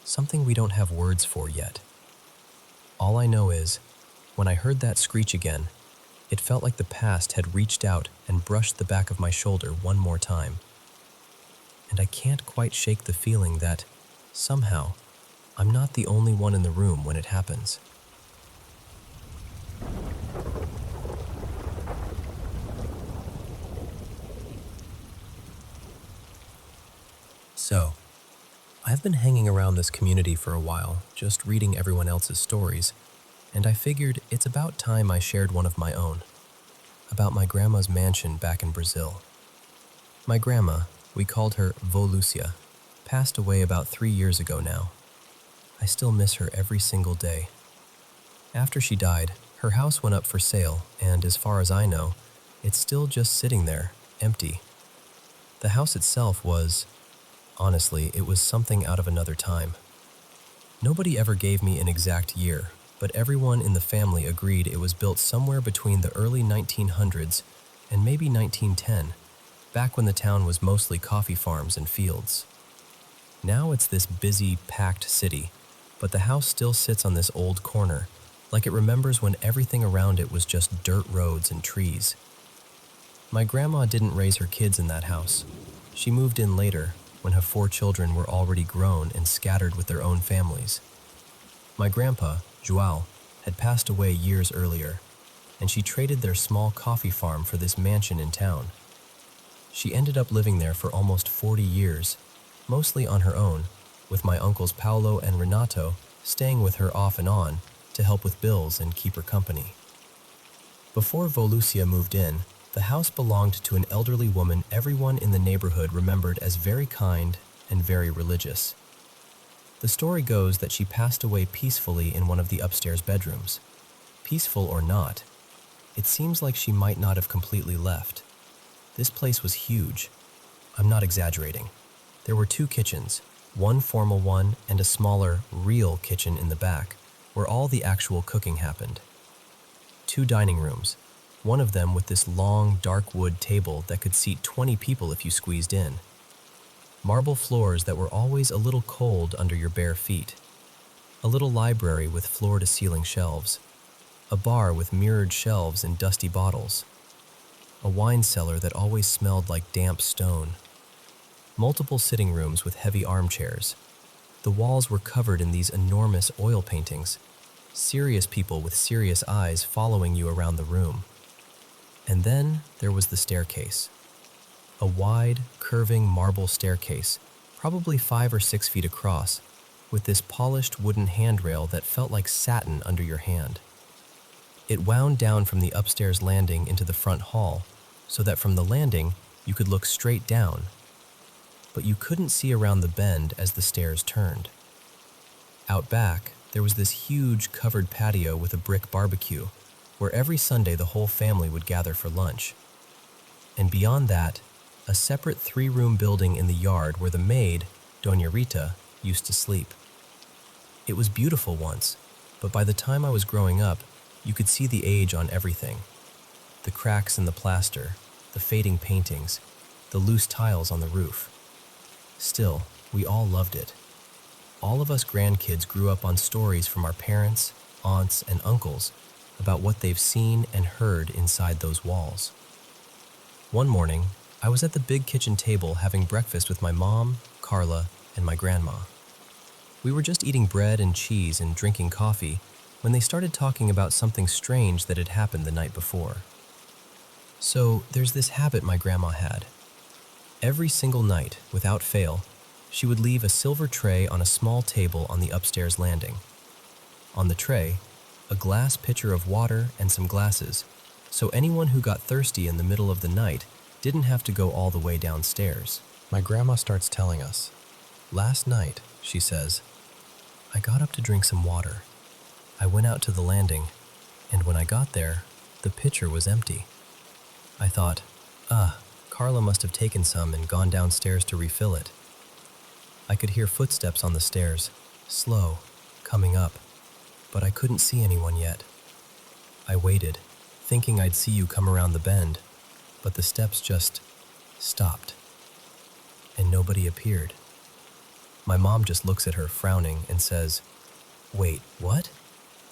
something we don't have words for yet. All I know is, when I heard that screech again, it felt like the past had reached out and brushed the back of my shoulder one more time. And I can't quite shake the feeling that, somehow, I'm not the only one in the room when it happens. So, I've been hanging around this community for a while, just reading everyone else's stories, and I figured it's about time I shared one of my own, about my grandma's mansion back in Brazil. My grandma, we called her Vô Lúcia, passed away about 3 years ago now. I still miss her every single day. After she died, her house went up for sale, and as far as I know, it's still just sitting there, empty. The house itself was, honestly, it was something out of another time. Nobody ever gave me an exact year, but everyone in the family agreed it was built somewhere between the early 1900s and maybe 1910, back when the town was mostly coffee farms and fields. Now it's this busy, packed city, but the house still sits on this old corner, like it remembers when everything around it was just dirt roads and trees. My grandma didn't raise her kids in that house. She moved in later, when her 4 children were already grown and scattered with their own families. My grandpa, João, had passed away years earlier, and she traded their small coffee farm for this mansion in town. She ended up living there for almost 40 years, mostly on her own, with my uncles Paulo and Renato staying with her off and on to help with bills and keep her company. Before Vô Lúcia moved in, the house belonged to an elderly woman everyone in the neighborhood remembered as very kind and very religious. The story goes that she passed away peacefully in one of the upstairs bedrooms. Peaceful or not, it seems like she might not have completely left. This place was huge. I'm not exaggerating. There were 2 kitchens, one formal one and a smaller, real kitchen in the back, where all the actual cooking happened. 2 dining rooms, one of them with this long, dark wood table that could seat 20 people if you squeezed in. Marble floors that were always a little cold under your bare feet. A little library with floor-to-ceiling shelves. A bar with mirrored shelves and dusty bottles. A wine cellar that always smelled like damp stone. Multiple sitting rooms with heavy armchairs. The walls were covered in these enormous oil paintings. Serious people with serious eyes following you around the room. And then there was the staircase. A wide, curving marble staircase, probably 5 or 6 feet across, with this polished wooden handrail that felt like satin under your hand. It wound down from the upstairs landing into the front hall, so that from the landing you could look straight down, but you couldn't see around the bend as the stairs turned. Out back, there was this huge covered patio with a brick barbecue, where every Sunday the whole family would gather for lunch. And beyond that, a separate 3-room building in the yard where the maid, Doña Rita, used to sleep. It was beautiful once, but by the time I was growing up, you could see the age on everything. The cracks in the plaster, the fading paintings, the loose tiles on the roof. Still, we all loved it. All of us grandkids grew up on stories from our parents, aunts, and uncles about what they've seen and heard inside those walls. One morning, I was at the big kitchen table having breakfast with my mom, Carla, and my grandma. We were just eating bread and cheese and drinking coffee when they started talking about something strange that had happened the night before. So, there's this habit my grandma had. Every single night, without fail, she would leave a silver tray on a small table on the upstairs landing. On the tray, a glass pitcher of water and some glasses, so anyone who got thirsty in the middle of the night didn't have to go all the way downstairs. My grandma starts telling us, "Last night," she says, "I got up to drink some water. I went out to the landing, and when I got there, the pitcher was empty. I thought, Carla must have taken some and gone downstairs to refill it. I could hear footsteps on the stairs, slow, coming up, but I couldn't see anyone yet. I waited, thinking I'd see you come around the bend, but the steps just stopped, and nobody appeared. My mom just looks at her frowning and says, 'Wait, what?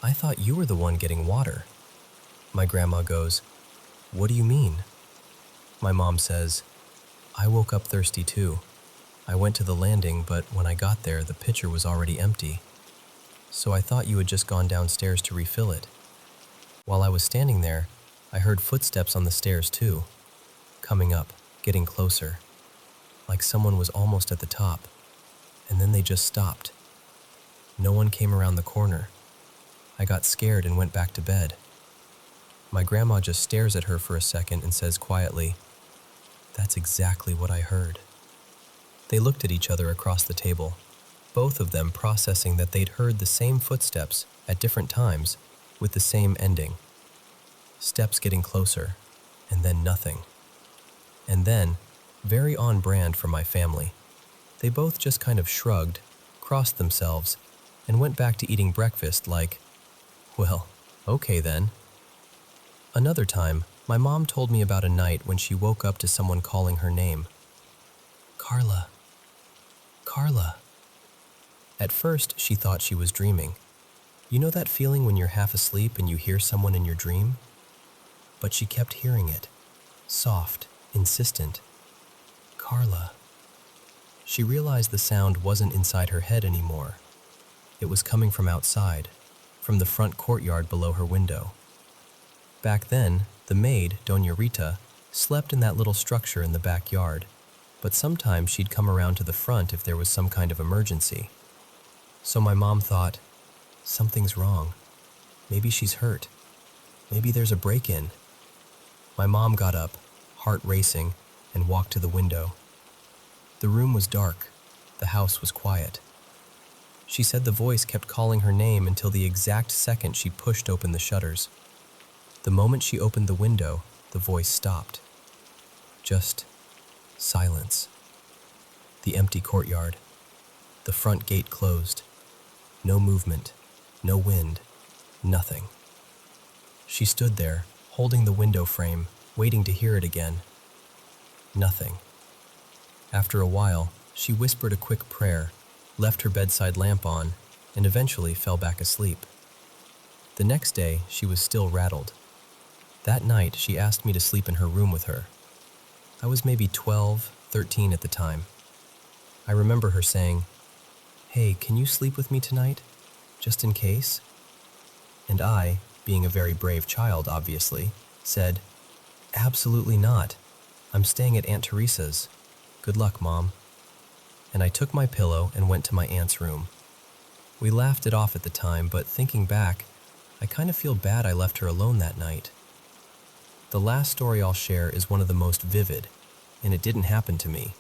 I thought you were the one getting water.' My grandma goes, 'What do you mean?' My mom says, 'I woke up thirsty too. I went to the landing, but when I got there, the pitcher was already empty. So I thought you had just gone downstairs to refill it. While I was standing there, I heard footsteps on the stairs too, coming up, getting closer, like someone was almost at the top. and then they just stopped. No one came around the corner. I got scared and went back to bed. My grandma just stares at her for a second and says quietly, "That's exactly what I heard." They looked at each other across the table, both of them processing that they'd heard the same footsteps at different times with the same ending. Steps getting closer, and then nothing. And then, very on brand for my family, they both just kind of shrugged, crossed themselves, and went back to eating breakfast like, well, okay then. Another time, my mom told me about a night when she woke up to someone calling her name. "Carla. Carla." At first, she thought she was dreaming. You know that feeling when you're half asleep and you hear someone in your dream? But she kept hearing it. Soft, insistent. "Carla." She realized the sound wasn't inside her head anymore. It was coming from outside, from the front courtyard below her window. Back then, the maid, Doña Rita, slept in that little structure in the backyard, but sometimes she'd come around to the front if there was some kind of emergency. So my mom thought, something's wrong. Maybe she's hurt. Maybe there's a break-in. My mom got up, heart racing, and walked to the window. The room was dark. The house was quiet. She said the voice kept calling her name until the exact second she pushed open the shutters. The moment she opened the window, the voice stopped. Just silence. The empty courtyard. The front gate closed. No movement, no wind, nothing. She stood there, holding the window frame, waiting to hear it again. Nothing. After a while, she whispered a quick prayer, left her bedside lamp on, and eventually fell back asleep. The next day, she was still rattled. That night, she asked me to sleep in her room with her. I was maybe 12, 13 at the time. I remember her saying, "Hey, can you sleep with me tonight? Just in case?" And I, being a very brave child, obviously, said, "Absolutely not. I'm staying at Aunt Teresa's. Good luck, Mom." And I took my pillow and went to my aunt's room. We laughed it off at the time, but thinking back, I kind of feel bad I left her alone that night. The last story I'll share is one of the most vivid, and it didn't happen to me.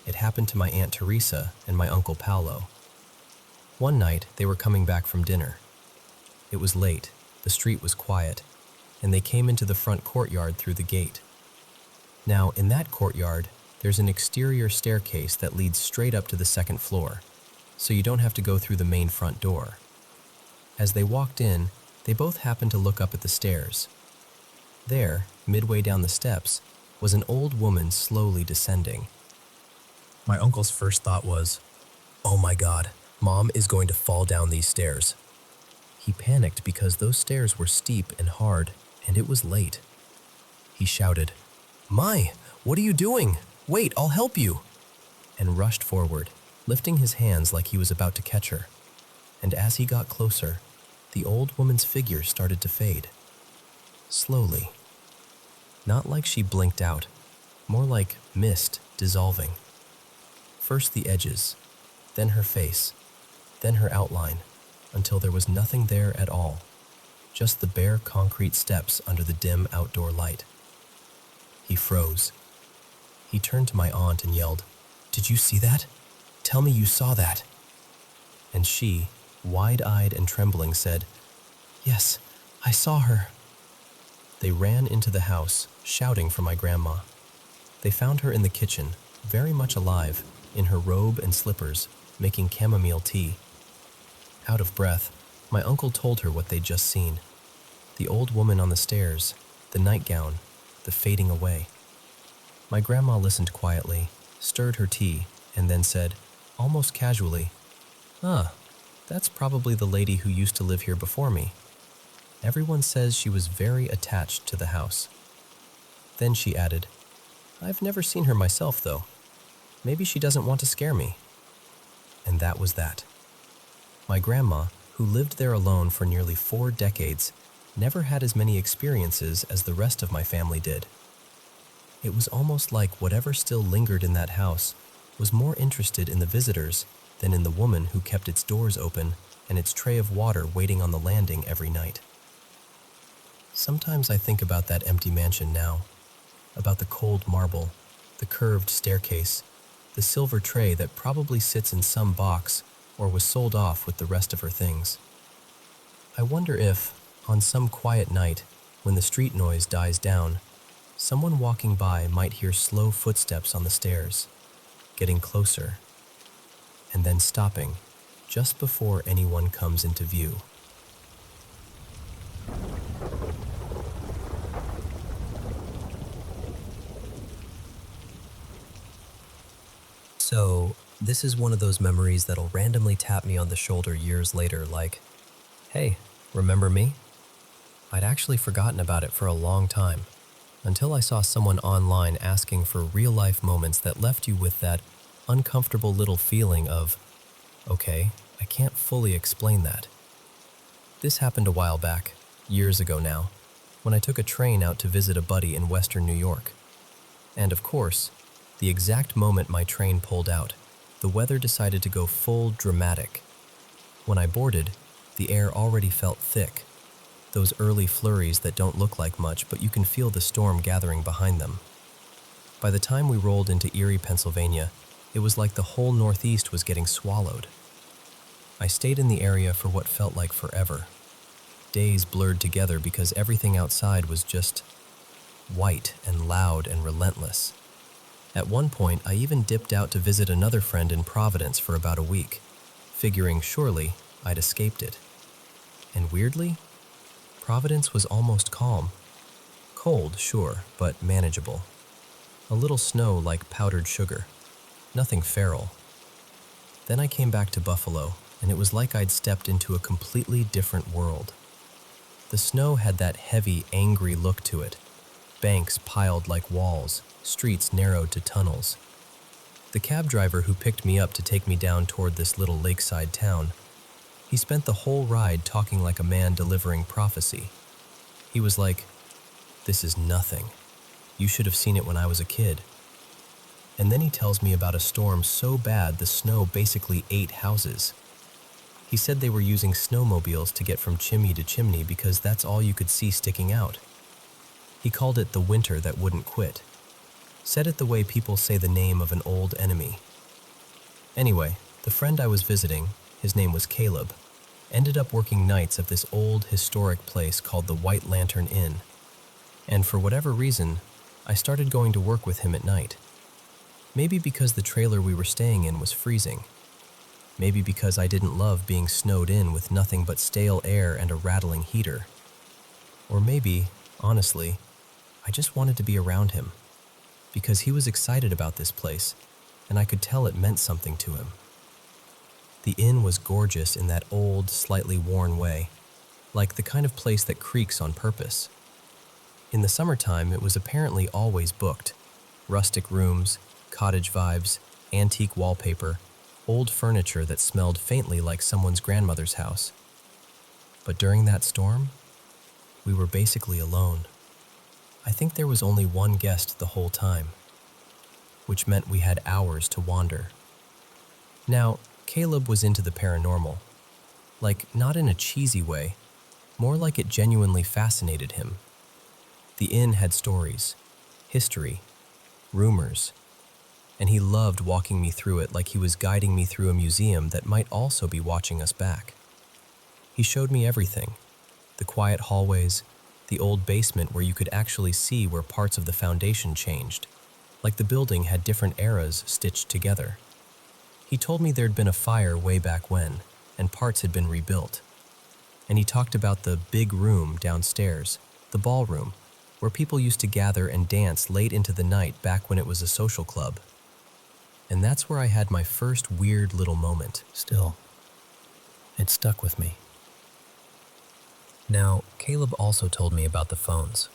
It happened to my Aunt Teresa and my Uncle Paolo. One night, they were coming back from dinner. It was late, the street was quiet, and they came into the front courtyard through the gate. Now, in that courtyard, there's an exterior staircase that leads straight up to the second floor, so you don't have to go through the main front door. As they walked in, they both happened to look up at the stairs. There, midway down the steps, was an old woman slowly descending. My uncle's first thought was, "Oh my God, Mom is going to fall down these stairs." He panicked because those stairs were steep and hard, and it was late. He shouted, "My, what are you doing? Wait, I'll help you!" and rushed forward, lifting his hands like he was about to catch her. And as he got closer, the old woman's figure started to fade. Slowly. Not like she blinked out, more like mist dissolving. First the edges, then her face, then her outline, until there was nothing there at all, just the bare concrete steps under the dim outdoor light. He froze. He turned to my aunt and yelled, "Did you see that? Tell me you saw that." And she, wide-eyed and trembling, said, "Yes, I saw her." They ran into the house, shouting for my grandma. They found her in the kitchen, very much alive, in her robe and slippers, making chamomile tea. Out of breath, my uncle told her what they'd just seen. The old woman on the stairs, the nightgown, the fading away. My grandma listened quietly, stirred her tea, and then said, almost casually, "Ah, that's probably the lady who used to live here before me. Everyone says she was very attached to the house." Then she added, "I've never seen her myself, though. Maybe she doesn't want to scare me." And that was that. My grandma, who lived there alone for nearly 4 decades, never had as many experiences as the rest of my family did. It was almost like whatever still lingered in that house was more interested in the visitors than in the woman who kept its doors open and its tray of water waiting on the landing every night. Sometimes I think about that empty mansion now, about the cold marble, the curved staircase, the silver tray that probably sits in some box or was sold off with the rest of her things. I wonder if, on some quiet night, when the street noise dies down, someone walking by might hear slow footsteps on the stairs, getting closer, and then stopping just before anyone comes into view. So, this is one of those memories that'll randomly tap me on the shoulder years later like, hey, remember me? I'd actually forgotten about it for a long time, until I saw someone online asking for real-life moments that left you with that uncomfortable little feeling of, okay, I can't fully explain that. This happened a while back, years ago now, when I took a train out to visit a buddy in Western New York. And of course, the exact moment my train pulled out, the weather decided to go full dramatic. When I boarded, the air already felt thick, those early flurries that don't look like much, but you can feel the storm gathering behind them. By the time we rolled into Erie, Pennsylvania, it was like the whole Northeast was getting swallowed. I stayed in the area for what felt like forever. Days blurred together because everything outside was just white and loud and relentless. At one point, I even dipped out to visit another friend in Providence for about a week, figuring surely I'd escaped it. And weirdly, Providence was almost calm. Cold, sure, but manageable. A little snow like powdered sugar. Nothing feral. Then I came back to Buffalo, and it was like I'd stepped into a completely different world. The snow had that heavy, angry look to it. Banks piled like walls, streets narrowed to tunnels. The cab driver who picked me up to take me down toward this little lakeside town, he spent the whole ride talking like a man delivering prophecy. He was like, "This is nothing. You should have seen it when I was a kid." And then he tells me about a storm so bad the snow basically ate houses. He said they were using snowmobiles to get from chimney to chimney because that's all you could see sticking out. He called it the winter that wouldn't quit. Said it the way people say the name of an old enemy. Anyway, the friend I was visiting, his name was Caleb, ended up working nights at this old historic place called the White Lantern Inn. And for whatever reason, I started going to work with him at night. Maybe because the trailer we were staying in was freezing. Maybe because I didn't love being snowed in with nothing but stale air and a rattling heater. Or maybe, honestly, I just wanted to be around him. Because he was excited about this place, and I could tell it meant something to him. The inn was gorgeous in that old, slightly worn way, like the kind of place that creaks on purpose. In the summertime, it was apparently always booked. Rustic rooms, cottage vibes, antique wallpaper, old furniture that smelled faintly like someone's grandmother's house. But during that storm, we were basically alone. I think there was only one guest the whole time, which meant we had hours to wander. Now, Caleb was into the paranormal, like not in a cheesy way, more like it genuinely fascinated him. The inn had stories, history, rumors, and he loved walking me through it like he was guiding me through a museum that might also be watching us back. He showed me everything, the quiet hallways, the old basement where you could actually see where parts of the foundation changed, like the building had different eras stitched together. He told me there'd been a fire way back when, and parts had been rebuilt. And he talked about the big room downstairs, the ballroom, where people used to gather and dance late into the night back when it was a social club. And that's where I had my first weird little moment. Still, it stuck with me. Now, Caleb also told me about the phones.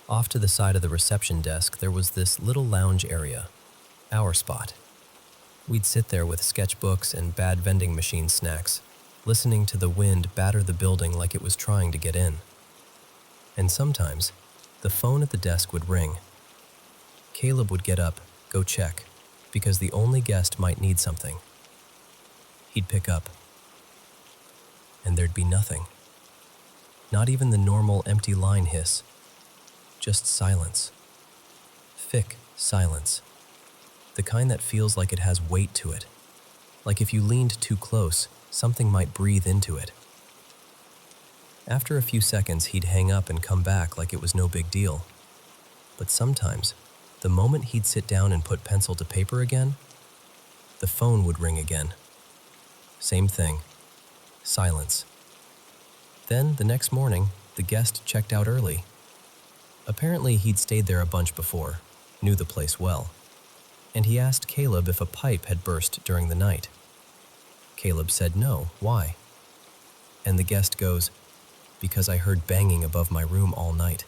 Off to the side of the reception desk, there was this little lounge area, our spot. We'd sit there with sketchbooks and bad vending machine snacks, listening to the wind batter the building like it was trying to get in. And sometimes, the phone at the desk would ring. Caleb would get up, go check, because the only guest might need something. He'd pick up, and there'd be nothing. Not even the normal empty line hiss. Just silence. Thick silence. The kind that feels like it has weight to it. Like if you leaned too close, something might breathe into it. After a few seconds, he'd hang up and come back like it was no big deal. But sometimes, the moment he'd sit down and put pencil to paper again, the phone would ring again. Same thing. Silence. Then, the next morning, the guest checked out early. Apparently, he'd stayed there a bunch before, knew the place well, and he asked Caleb if a pipe had burst during the night. Caleb said no. Why? And the guest goes, "Because I heard banging above my room all night.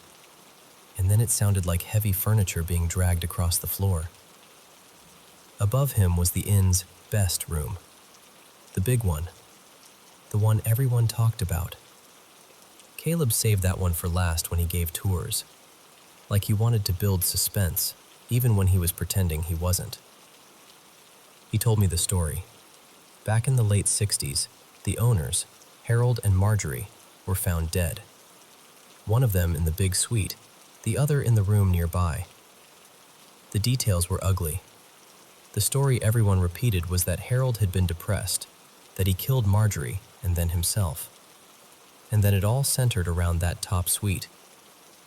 And then it sounded like heavy furniture being dragged across the floor." Above him was the inn's best room. The big one. The one everyone talked about. Caleb saved that one for last when he gave tours. Like he wanted to build suspense, even when he was pretending he wasn't. He told me the story. Back in the late 60s, the owners, Harold and Marjorie, were found dead. One of them in the big suite, the other in the room nearby. The details were ugly. The story everyone repeated was that Harold had been depressed, that he killed Marjorie and then himself, and that it all centered around that top suite,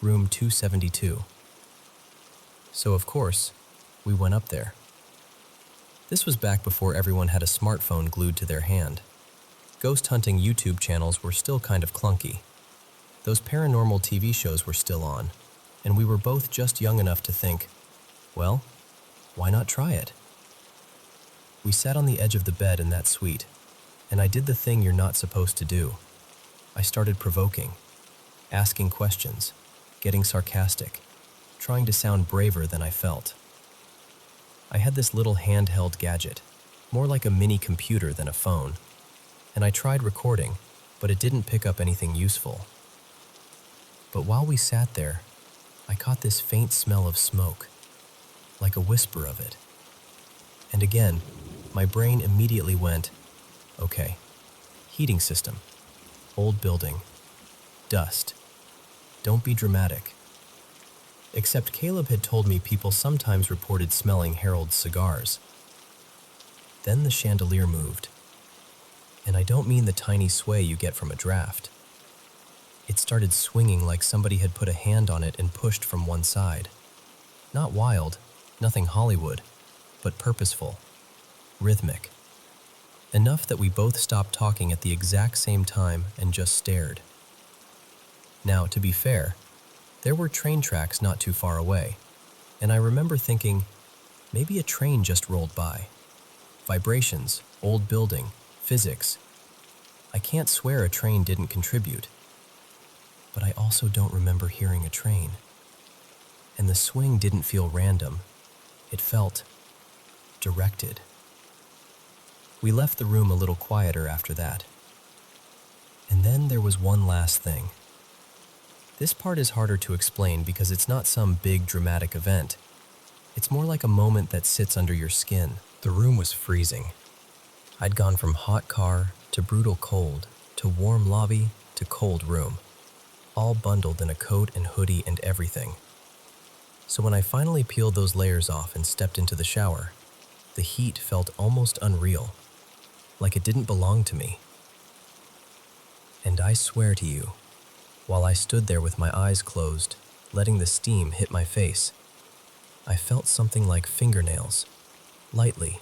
room 272. So of course, we went up there. This was back before everyone had a smartphone glued to their hand. Ghost hunting YouTube channels were still kind of clunky. Those paranormal TV shows were still on, and we were both just young enough to think, well, why not try it? We sat on the edge of the bed in that suite, and I did the thing you're not supposed to do. I started provoking, asking questions, getting sarcastic, trying to sound braver than I felt. I had this little handheld gadget, more like a mini computer than a phone, and I tried recording, but it didn't pick up anything useful. But while we sat there, I caught this faint smell of smoke, like a whisper of it. And again, my brain immediately went, okay, heating system, old building, dust, don't be dramatic. Except Caleb had told me people sometimes reported smelling Harold's cigars. Then the chandelier moved. And I don't mean the tiny sway you get from a draft. It started swinging like somebody had put a hand on it and pushed from one side. Not wild, nothing Hollywood, but purposeful, rhythmic. Enough that we both stopped talking at the exact same time and just stared. Now, to be fair, there were train tracks not too far away, and I remember thinking, maybe a train just rolled by. Vibrations, old building, physics. I can't swear a train didn't contribute. But I also don't remember hearing a train. And the swing didn't feel random. It felt directed. We left the room a little quieter after that. And then there was one last thing. This part is harder to explain because it's not some big dramatic event. It's more like a moment that sits under your skin. The room was freezing. I'd gone from hot car to brutal cold to warm lobby to cold room, all bundled in a coat and hoodie and everything. So when I finally peeled those layers off and stepped into the shower, the heat felt almost unreal, like it didn't belong to me. And I swear to you, while I stood there with my eyes closed, letting the steam hit my face, I felt something like fingernails, lightly,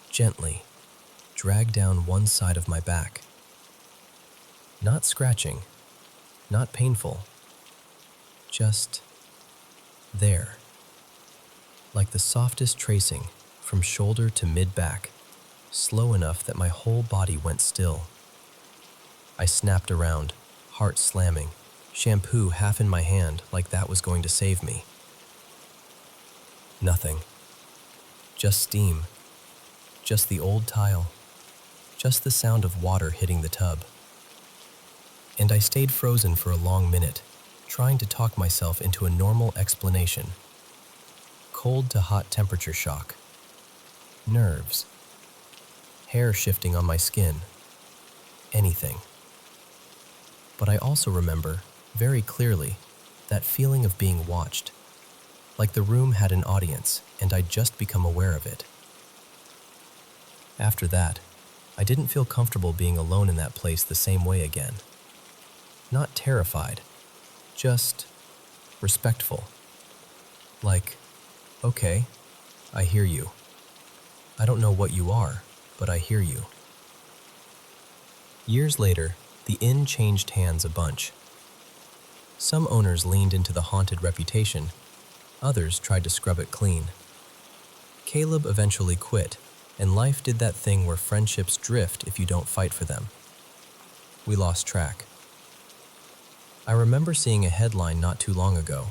gently, drag down one side of my back. Not scratching, not painful, just there. Like the softest tracing from shoulder to mid-back, slow enough that my whole body went still. I snapped around, heart slamming, shampoo half in my hand like that was going to save me. Nothing. Just steam. Just the old tile. Just the sound of water hitting the tub. And I stayed frozen for a long minute, trying to talk myself into a normal explanation. Cold to hot temperature shock. Nerves. hair shifting on my skin, anything. But I also remember, very clearly, that feeling of being watched, like the room had an audience and I'd just become aware of it. After that, I didn't feel comfortable being alone in that place the same way again. Not terrified, just respectful. Like, okay, I hear you. I don't know what you are, but I hear you. Years later, the inn changed hands a bunch. Some owners leaned into the haunted reputation, others tried to scrub it clean. Caleb eventually quit, and life did that thing where friendships drift if you don't fight for them. We lost track. I remember seeing a headline not too long ago.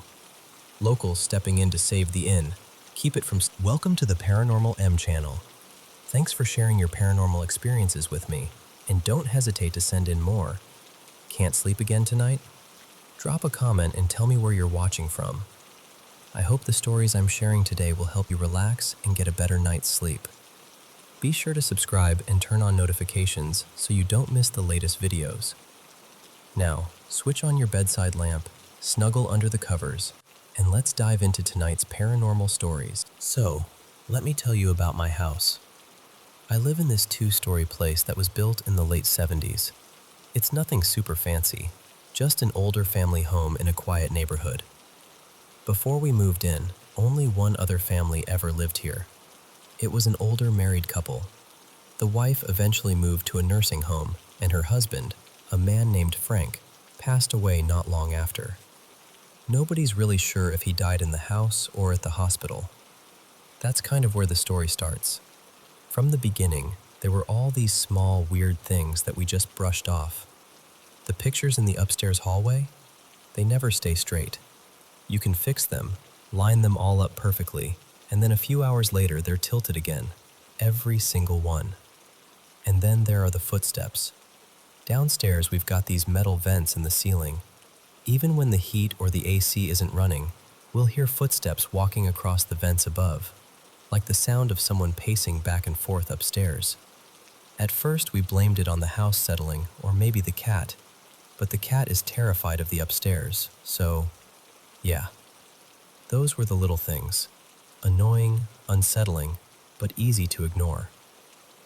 Locals stepping in to save the inn, keep it from... Welcome to the Paranormal M channel. Thanks for sharing your paranormal experiences with me, and don't hesitate to send in more. Can't sleep again tonight? Drop a comment and tell me where you're watching from. I hope the stories I'm sharing today will help you relax and get a better night's sleep. Be sure to subscribe and turn on notifications so you don't miss the latest videos. Now, switch on your bedside lamp, snuggle under the covers, and let's dive into tonight's paranormal stories. So, let me tell you about my house. I live in this 2-story place that was built in the late 70s. It's nothing super fancy, just an older family home in a quiet neighborhood. Before we moved in, only one other family ever lived here. It was an older married couple. The wife eventually moved to a nursing home, and her husband, a man named Frank, passed away not long after. Nobody's really sure if he died in the house or at the hospital. That's kind of where the story starts. From the beginning, there were all these small, weird things that we just brushed off. The pictures in the upstairs hallway? They never stay straight. You can fix them, line them all up perfectly, and then a few hours later they're tilted again. Every single one. And then there are the footsteps. Downstairs we've got these metal vents in the ceiling. Even when the heat or the AC isn't running, we'll hear footsteps walking across the vents above, like the sound of someone pacing back and forth upstairs. At first we blamed it on the house settling or maybe the cat, but the cat is terrified of the upstairs, so yeah. Those were the little things. Annoying, unsettling, but easy to ignore.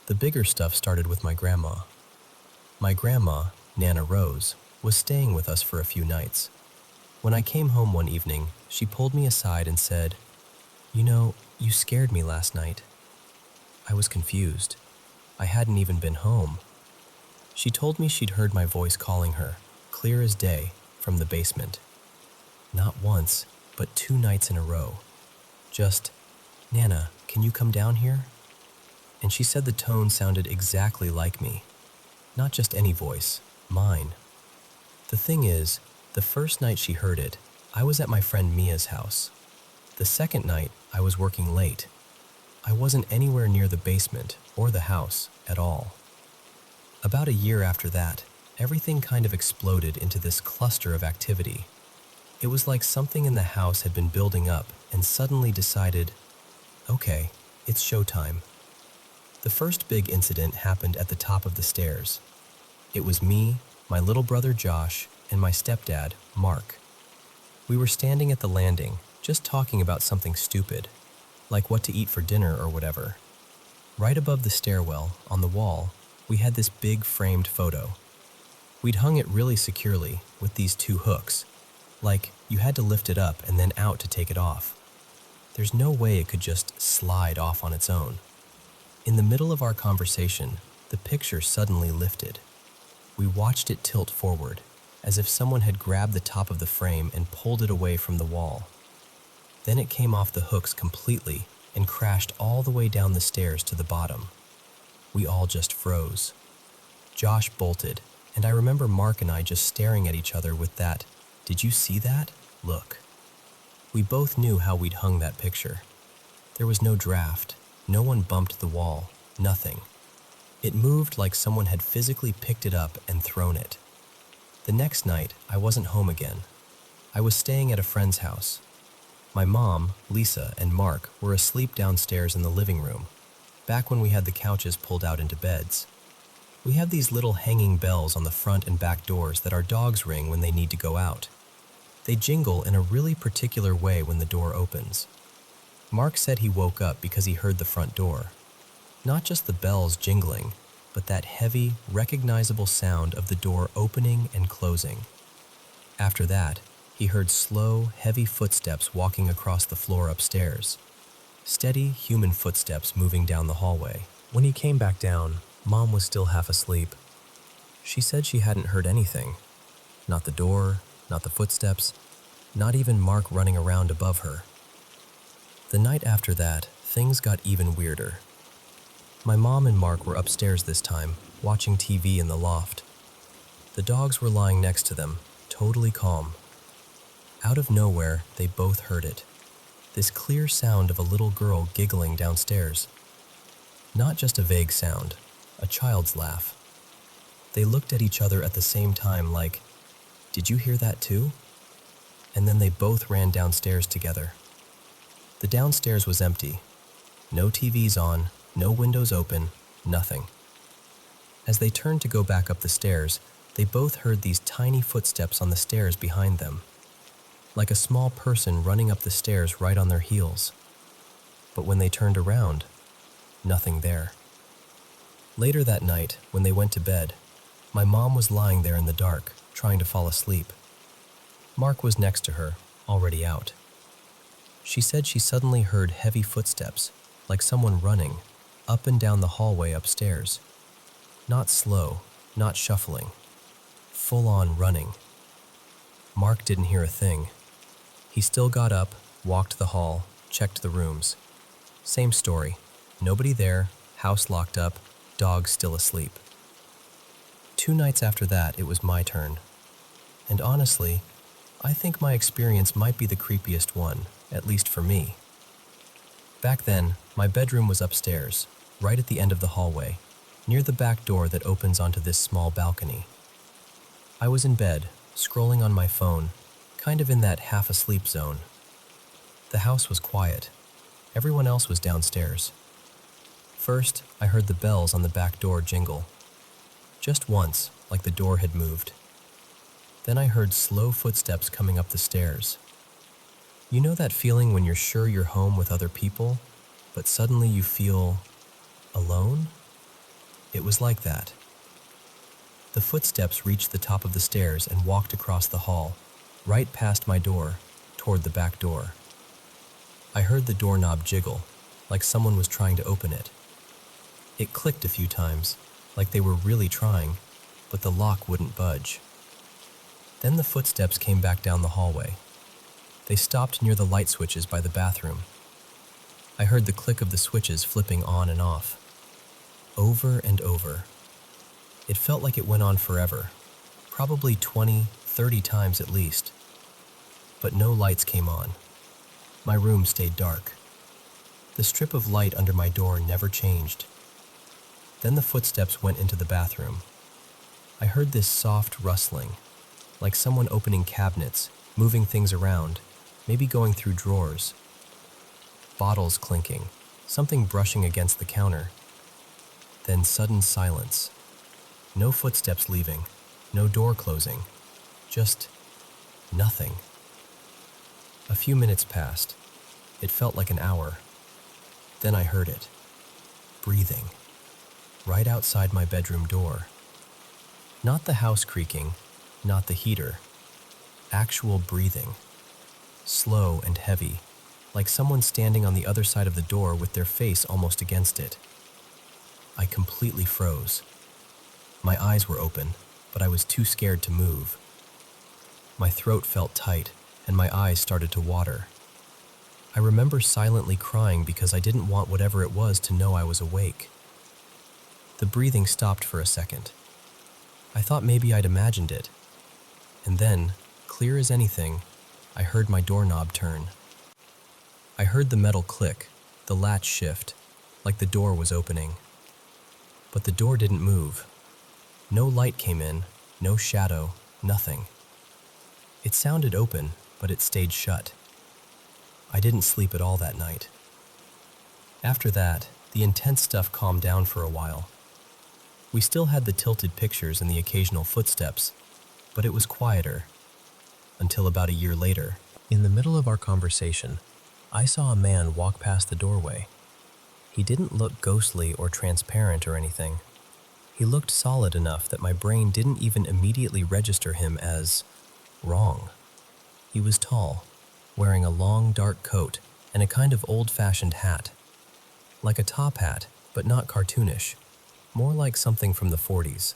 The bigger stuff started with my grandma. My grandma, Nana Rose, was staying with us for a few nights. When I came home one evening, she pulled me aside and said, "You know, you scared me last night." I was confused. I hadn't even been home. She told me she'd heard my voice calling her, clear as day, from the basement. Not once, but 2 nights in a row. Just, "Nana, can you come down here?" And she said the tone sounded exactly like me. Not just any voice, mine. The thing is, the first night she heard it, I was at my friend Mia's house. The second night, I was working late. I wasn't anywhere near the basement or the house at all. About a year after that, everything kind of exploded into this cluster of activity. It was like something in the house had been building up and suddenly decided, okay, it's showtime. The first big incident happened at the top of the stairs. It was me, my little brother Josh, and my stepdad, Mark. We were standing at the landing, just talking about something stupid, like what to eat for dinner or whatever. Right above the stairwell, on the wall, we had this big framed photo. We'd hung it really securely with these 2 hooks, like you had to lift it up and then out to take it off. There's no way it could just slide off on its own. In the middle of our conversation, the picture suddenly lifted. We watched it tilt forward, as if someone had grabbed the top of the frame and pulled it away from the wall. Then it came off the hooks completely and crashed all the way down the stairs to the bottom. We all just froze. Josh bolted, and I remember Mark and I just staring at each other with that, "Did you see that? Look." We both knew how we'd hung that picture. There was no draft, no one bumped the wall, nothing. It moved like someone had physically picked it up and thrown it. The next night, I wasn't home again. I was staying at a friend's house. My mom, Lisa, and Mark were asleep downstairs in the living room. back when we had the couches pulled out into beds. We have these little hanging bells on the front and back doors that our dogs ring when they need to go out. They jingle in a really particular way when the door opens. Mark said he woke up because he heard the front door. Not just the bells jingling, but that heavy, recognizable sound of the door opening and closing. After that, he heard slow, heavy footsteps walking across the floor upstairs. Steady, human footsteps moving down the hallway. When he came back down, Mom was still half asleep. She said she hadn't heard anything. Not the door, not the footsteps, not even Mark running around above her. The night after that, things got even weirder. My mom and Mark were upstairs this time, watching TV in the loft. The dogs were lying next to them, totally calm. Out of nowhere, they both heard it. This clear sound of a little girl giggling downstairs. Not just a vague sound, a child's laugh. They looked at each other at the same time like, "Did you hear that too?" And then they both ran downstairs together. The downstairs was empty. No TVs on, no windows open, nothing. As they turned to go back up the stairs, they both heard these tiny footsteps on the stairs behind them, like a small person running up the stairs right on their heels. But when they turned around, nothing there. Later that night, when they went to bed, my mom was lying there in the dark, trying to fall asleep. Mark was next to her, already out. She said she suddenly heard heavy footsteps, like someone running, up and down the hallway upstairs. Not slow, not shuffling. Full-on running. Mark didn't hear a thing. He still got up, walked the hall, checked the rooms. Same story. Nobody there, house locked up, dogs still asleep. 2 nights after that, it was my turn. And honestly, I think my experience might be the creepiest one, at least for me. Back then, my bedroom was upstairs, right at the end of the hallway, near the back door that opens onto this small balcony. I was in bed, scrolling on my phone, kind of in that half-asleep zone. The house was quiet. Everyone else was downstairs. First, I heard the bells on the back door jingle. Just once, like the door had moved. Then I heard slow footsteps coming up the stairs. You know that feeling when you're sure you're home with other people, but suddenly you feel alone? It was like that. The footsteps reached the top of the stairs and walked across the hall, right past my door, toward the back door. I heard the doorknob jiggle, like someone was trying to open it. It clicked a few times, like they were really trying, but the lock wouldn't budge. Then the footsteps came back down the hallway. They stopped near the light switches by the bathroom. I heard the click of the switches flipping on and off, over and over. It felt like it went on forever, probably 20, 30 times at least. But no lights came on. My room stayed dark. The strip of light under my door never changed. Then the footsteps went into the bathroom. I heard this soft rustling, like someone opening cabinets, moving things around, maybe going through drawers. Bottles clinking, something brushing against the counter. Then sudden silence. No footsteps leaving, no door closing, just nothing. A few minutes passed. It felt like an hour. Then I heard it, breathing, right outside my bedroom door. Not the house creaking, not the heater. Actual breathing. Slow and heavy, like someone standing on the other side of the door with their face almost against it. I completely froze. My eyes were open, but I was too scared to move. My throat felt tight, and my eyes started to water. I remember silently crying because I didn't want whatever it was to know I was awake. The breathing stopped for a second. I thought maybe I'd imagined it. And then, clear as anything, I heard my doorknob turn. I heard the metal click, the latch shift, like the door was opening. But the door didn't move. No light came in, no shadow, nothing. It sounded open, but it stayed shut. I didn't sleep at all that night. After that, The intense stuff calmed down for a while. We still had the tilted pictures and the occasional footsteps, but it was quieter. Until about a year later, in the middle of our conversation, I saw a man walk past the doorway. He didn't look ghostly or transparent or anything. He looked solid enough that my brain didn't even immediately register him as wrong. He was tall, wearing a long dark coat and a kind of old-fashioned hat. Like a top hat, but not cartoonish, more like something from the 40s.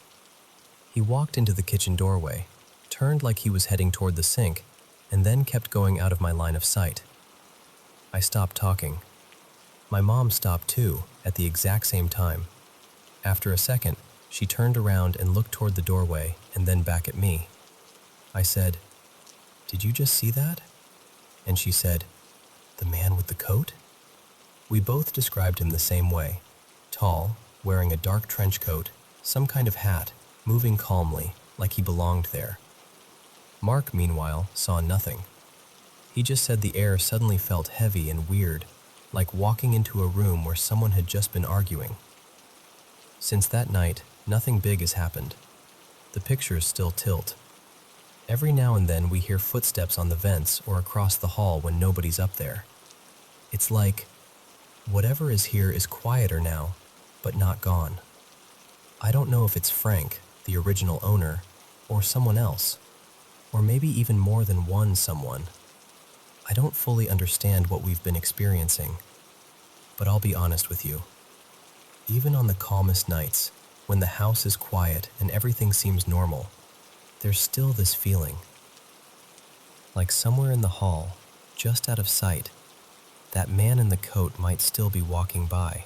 He walked into the kitchen doorway, turned like he was heading toward the sink, and then kept going out of my line of sight. I stopped talking. My mom stopped too, at the exact same time. After a second, she turned around and looked toward the doorway and then back at me. I said, "Did you just see that?" And she said, "The man with the coat?" We both described him the same way. Tall, wearing a dark trench coat, some kind of hat, moving calmly, like he belonged there. Mark, meanwhile, saw nothing. He just said the air suddenly felt heavy and weird, like walking into a room where someone had just been arguing. Since that night, nothing big has happened. The pictures still tilt. Every now and then we hear footsteps on the vents or across the hall when nobody's up there. It's like, whatever is here is quieter now, but not gone. I don't know if it's Frank, the original owner, or someone else, or maybe even more than one someone. I don't fully understand what we've been experiencing, but I'll be honest with you. Even on the calmest nights, when the house is quiet and everything seems normal, there's still this feeling. Like somewhere in the hall, just out of sight, that man in the coat might still be walking by.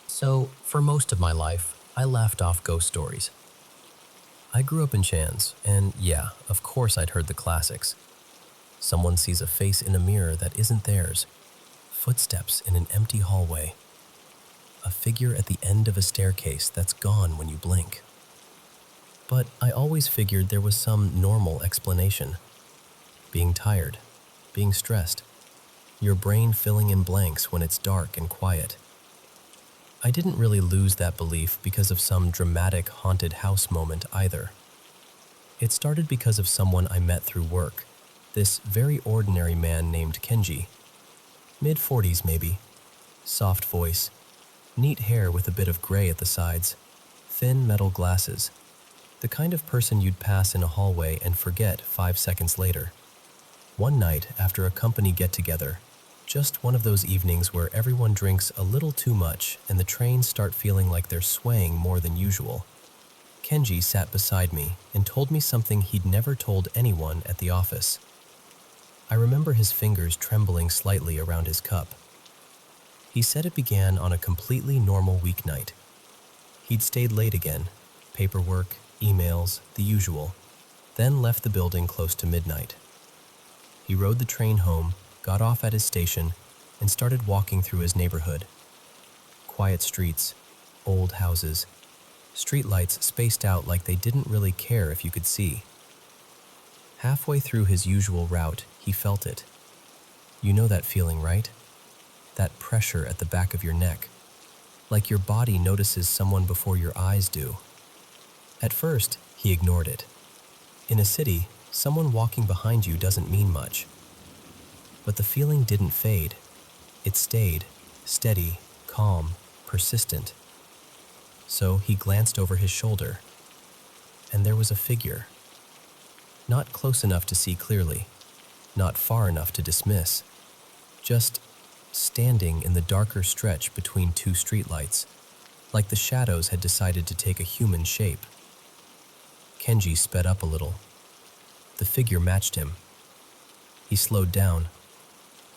So, for most of my life, I laughed off ghost stories. I grew up in Chans, and yeah, of course I'd heard the classics. Someone sees a face in a mirror that isn't theirs, footsteps in an empty hallway, a figure at the end of a staircase that's gone when you blink. But I always figured there was some normal explanation. Being tired, being stressed, your brain filling in blanks when it's dark and quiet. I didn't really lose that belief because of some dramatic haunted house moment either. It started because of someone I met through work, this very ordinary man named Kenji. Mid-40s maybe, soft voice, neat hair with a bit of gray at the sides, thin metal glasses, the kind of person you'd pass in a hallway and forget 5 seconds later. One night after a company get-together, just one of those evenings where everyone drinks a little too much and the trains start feeling like they're swaying more than usual, Kenji sat beside me and told me something he'd never told anyone at the office. I remember his fingers trembling slightly around his cup. He said it began on a completely normal weeknight. He'd stayed late again, paperwork, emails, the usual, then left the building close to midnight. He rode the train home, got off at his station, and started walking through his neighborhood. Quiet streets, old houses, streetlights spaced out like they didn't really care if you could see. Halfway through his usual route, he felt it. You know that feeling, right? That pressure at the back of your neck, like your body notices someone before your eyes do. At first, he ignored it. In a city, someone walking behind you doesn't mean much. But the feeling didn't fade. It stayed, steady, calm, persistent. So he glanced over his shoulder, and there was a figure. Not close enough to see clearly, not far enough to dismiss, just standing in the darker stretch between two streetlights, like the shadows had decided to take a human shape. Kenji sped up a little. The figure matched him. He slowed down.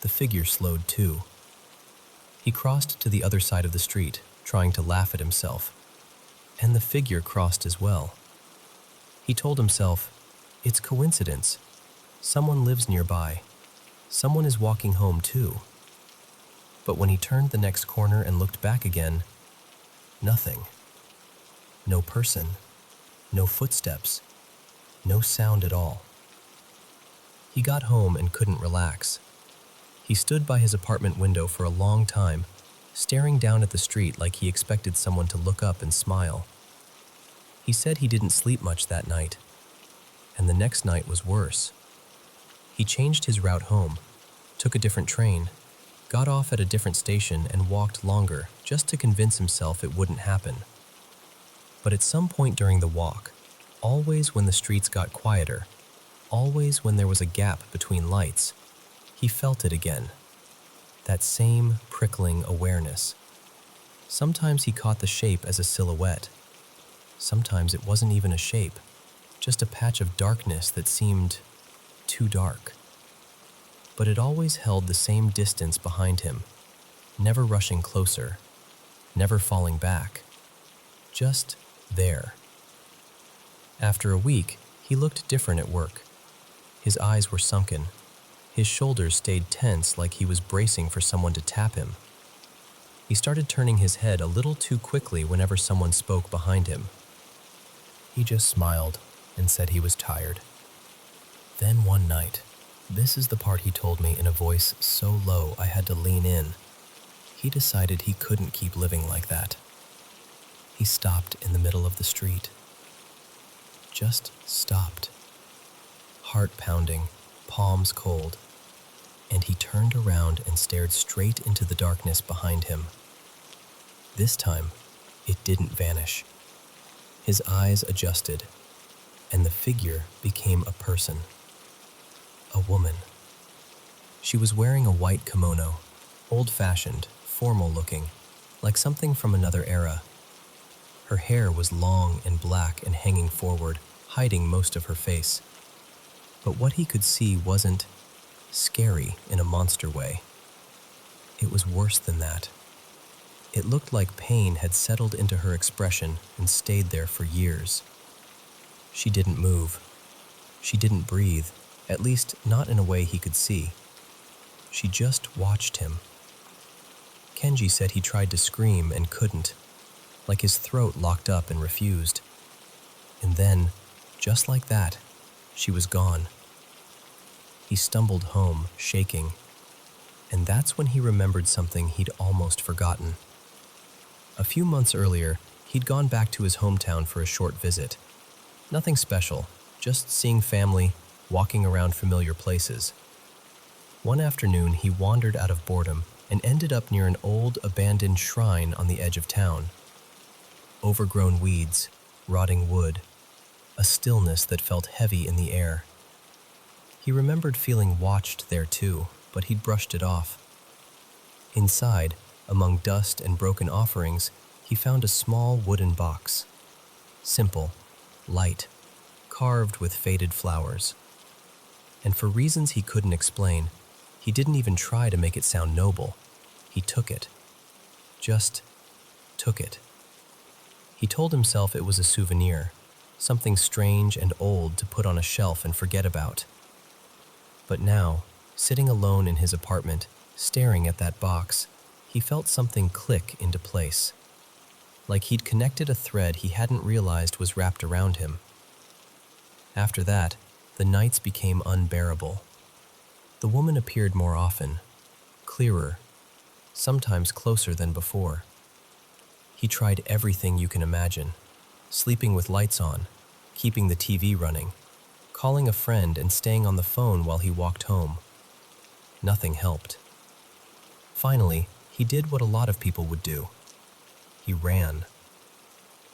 The figure slowed too. He crossed to the other side of the street, trying to laugh at himself. And the figure crossed as well. He told himself, it's coincidence. Someone lives nearby. Someone is walking home too. But when he turned the next corner and looked back again, nothing. No person. No footsteps. No sound at all. He got home and couldn't relax. He stood by his apartment window for a long time, staring down at the street like he expected someone to look up and smile. He said he didn't sleep much that night, and the next night was worse. He changed his route home, took a different train, got off at a different station and walked longer just to convince himself it wouldn't happen. But at some point during the walk, always when the streets got quieter, always when there was a gap between lights, he felt it again. That same prickling awareness. Sometimes he caught the shape as a silhouette. Sometimes it wasn't even a shape, just a patch of darkness that seemed too dark. But it always held the same distance behind him, never rushing closer, never falling back, just there. After a week, he looked different at work. His eyes were sunken. His shoulders stayed tense like he was bracing for someone to tap him. He started turning his head a little too quickly whenever someone spoke behind him. He just smiled and said he was tired. Then one night, this is the part he told me in a voice so low I had to lean in, he decided he couldn't keep living like that. He stopped in the middle of the street. Just stopped. Heart pounding, palms cold, and he turned around and stared straight into the darkness behind him. This time, it didn't vanish. His eyes adjusted, and the figure became a person. A woman. She was wearing a white kimono, old-fashioned, formal-looking, like something from another era. Her hair was long and black and hanging forward, hiding most of her face. But what he could see wasn't scary in a monster way. It was worse than that. It looked like pain had settled into her expression and stayed there for years. She didn't move. She didn't breathe, at least not in a way he could see. She just watched him. Kenji said he tried to scream and couldn't, like his throat locked up and refused. And then, just like that, she was gone. He stumbled home, shaking, and that's when he remembered something he'd almost forgotten. A few months earlier, he'd gone back to his hometown for a short visit. Nothing special, just seeing family, walking around familiar places. One afternoon, he wandered out of boredom and ended up near an old, abandoned shrine on the edge of town. Overgrown weeds, rotting wood, a stillness that felt heavy in the air. He remembered feeling watched there too, but he'd brushed it off. Inside, among dust and broken offerings, he found a small wooden box. Simple, light, carved with faded flowers. And for reasons he couldn't explain, he didn't even try to make it sound noble. He took it. Just took it. He told himself it was a souvenir, something strange and old to put on a shelf and forget about. But now, sitting alone in his apartment, staring at that box, he felt something click into place. Like he'd connected a thread he hadn't realized was wrapped around him. After that, the nights became unbearable. The woman appeared more often, clearer, sometimes closer than before. He tried everything you can imagine, sleeping with lights on, keeping the TV running, calling a friend and staying on the phone while he walked home. Nothing helped. Finally, he did what a lot of people would do. He ran.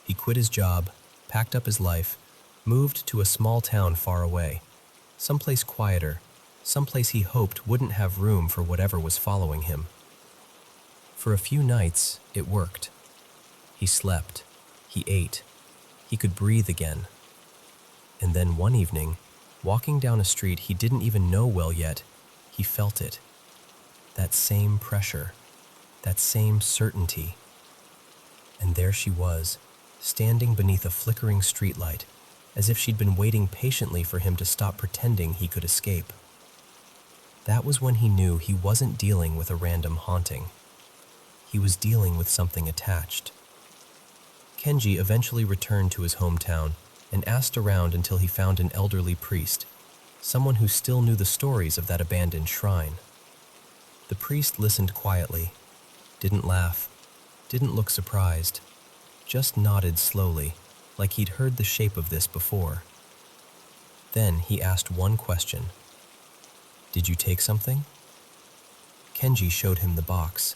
He quit his job, packed up his life, moved to a small town far away, someplace quieter, someplace he hoped wouldn't have room for whatever was following him. For a few nights, it worked. He slept. He ate. He could breathe again. And then one evening, walking down a street he didn't even know well yet, he felt it. That same pressure, that same certainty. And there she was, standing beneath a flickering streetlight, as if she'd been waiting patiently for him to stop pretending he could escape. That was when he knew he wasn't dealing with a random haunting. He was dealing with something attached. Kenji eventually returned to his hometown, and asked around until he found an elderly priest, someone who still knew the stories of that abandoned shrine. The priest listened quietly, didn't laugh, didn't look surprised, just nodded slowly, like he'd heard the shape of this before. Then he asked one question. "Did you take something?" Kenji showed him the box,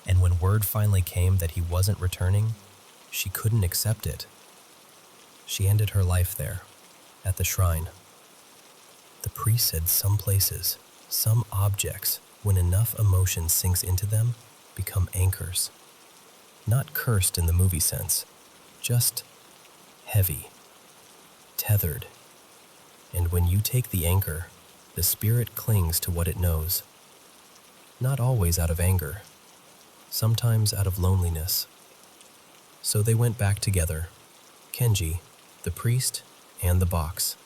and when word finally came that he wasn't returning, she couldn't accept it. She ended her life there, at the shrine. The priest said some places, some objects, when enough emotion sinks into them, become anchors. Not cursed in the movie sense, just heavy, tethered. And when you take the anchor, the spirit clings to what it knows. Not always out of anger, sometimes out of loneliness. So they went back together, Kenji, the priest, and the box.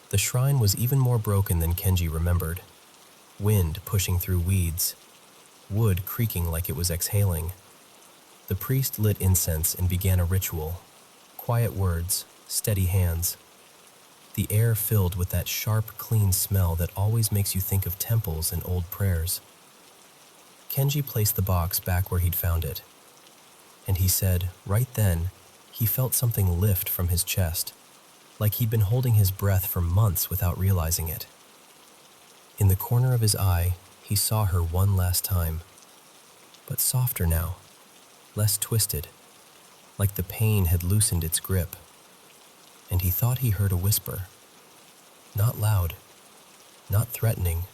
The shrine was even more broken than Kenji remembered. Wind pushing through weeds, wood creaking like it was exhaling. The priest lit incense and began a ritual. Quiet words, steady hands. The air filled with that sharp, clean smell that always makes you think of temples and old prayers. Kenji placed the box back where he'd found it. And he said, right then, he felt something lift from his chest, like he'd been holding his breath for months without realizing it. In the corner of his eye, he saw her one last time, but softer now, less twisted, like the pain had loosened its grip. And he thought he heard a whisper. Not loud, not threatening,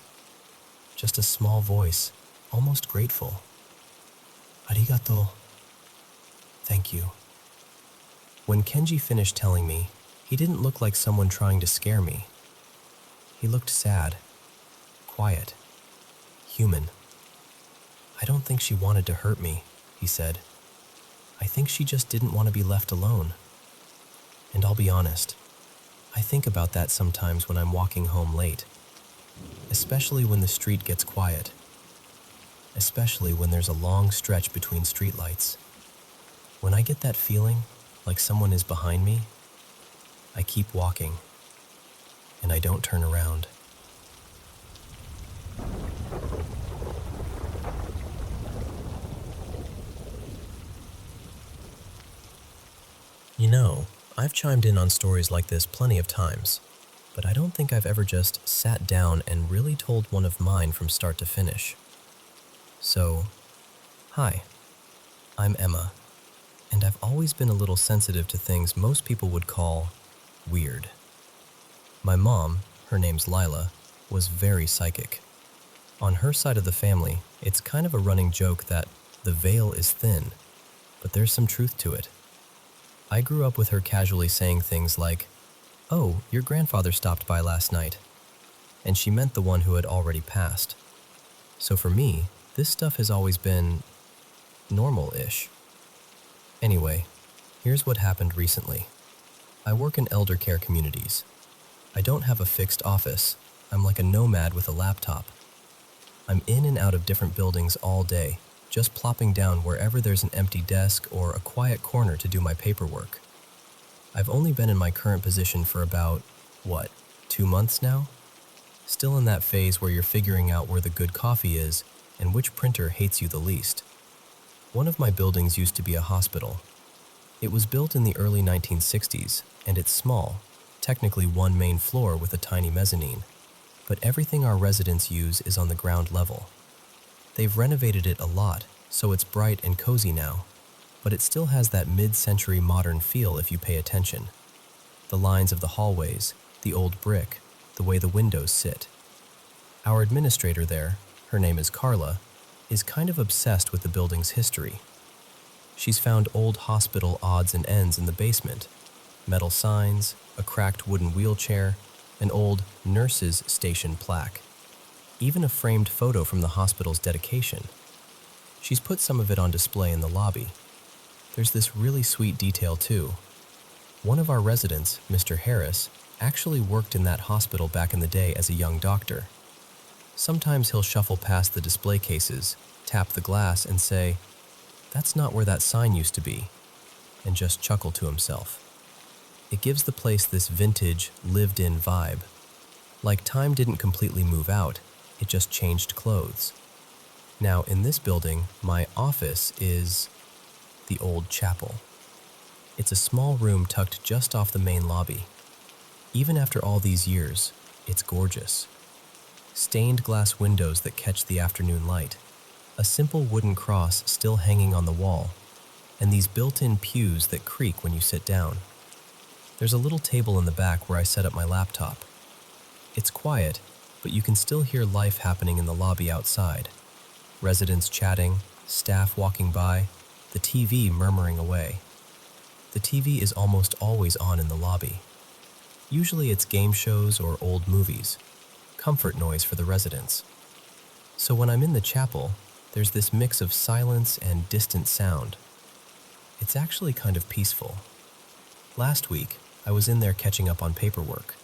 just a small voice, almost grateful. Arigato. Thank you. When Kenji finished telling me, he didn't look like someone trying to scare me. He looked sad, quiet, human. I don't think she wanted to hurt me, he said. I think she just didn't want to be left alone. And I'll be honest, I think about that sometimes when I'm walking home late, especially when the street gets quiet, especially when there's a long stretch between streetlights. When I get that feeling, like someone is behind me, I keep walking, and I don't turn around. You know, I've chimed in on stories like this plenty of times, but I don't think I've ever just sat down and really told one of mine from start to finish. So, hi, I'm Emma, and I've always been a little sensitive to things most people would call weird. My mom, her name's Lila, was very psychic. On her side of the family, it's kind of a running joke that the veil is thin, but there's some truth to it. I grew up with her casually saying things like, "Oh, your grandfather stopped by last night," and she meant the one who had already passed. So for me, this stuff has always been normal-ish. Anyway, here's what happened recently. I work in elder care communities. I don't have a fixed office. I'm like a nomad with a laptop. I'm in and out of different buildings all day, just plopping down wherever there's an empty desk or a quiet corner to do my paperwork. I've only been in my current position for about, 2 months now? Still in that phase where you're figuring out where the good coffee is and which printer hates you the least. One of my buildings used to be a hospital. It was built in the early 1960s, and it's small, technically one main floor with a tiny mezzanine, but everything our residents use is on the ground level. They've renovated it a lot, so it's bright and cozy now, but it still has that mid-century modern feel if you pay attention. The lines of the hallways, the old brick, the way the windows sit. Our administrator there, her name is Carla, is kind of obsessed with the building's history. She's found old hospital odds and ends in the basement, metal signs, a cracked wooden wheelchair, an old nurse's station plaque, even a framed photo from the hospital's dedication. She's put some of it on display in the lobby. There's this really sweet detail too. One of our residents, Mr. Harris, actually worked in that hospital back in the day as a young doctor. Sometimes he'll shuffle past the display cases, tap the glass and say, "That's not where that sign used to be," and just chuckle to himself. It gives the place this vintage, lived-in vibe. Like time didn't completely move out, it just changed clothes. Now, in this building, my office is the old chapel. It's a small room tucked just off the main lobby. Even after all these years, it's gorgeous. Stained glass windows that catch the afternoon light, a simple wooden cross still hanging on the wall, and these built-in pews that creak when you sit down. There's a little table in the back where I set up my laptop. It's quiet, but you can still hear life happening in the lobby outside. Residents chatting, staff walking by, the TV murmuring away. The TV is almost always on in the lobby. Usually it's game shows or old movies, comfort noise for the residents. So when I'm in the chapel, there's this mix of silence and distant sound. It's actually kind of peaceful. Last week, I was in there catching up on paperwork.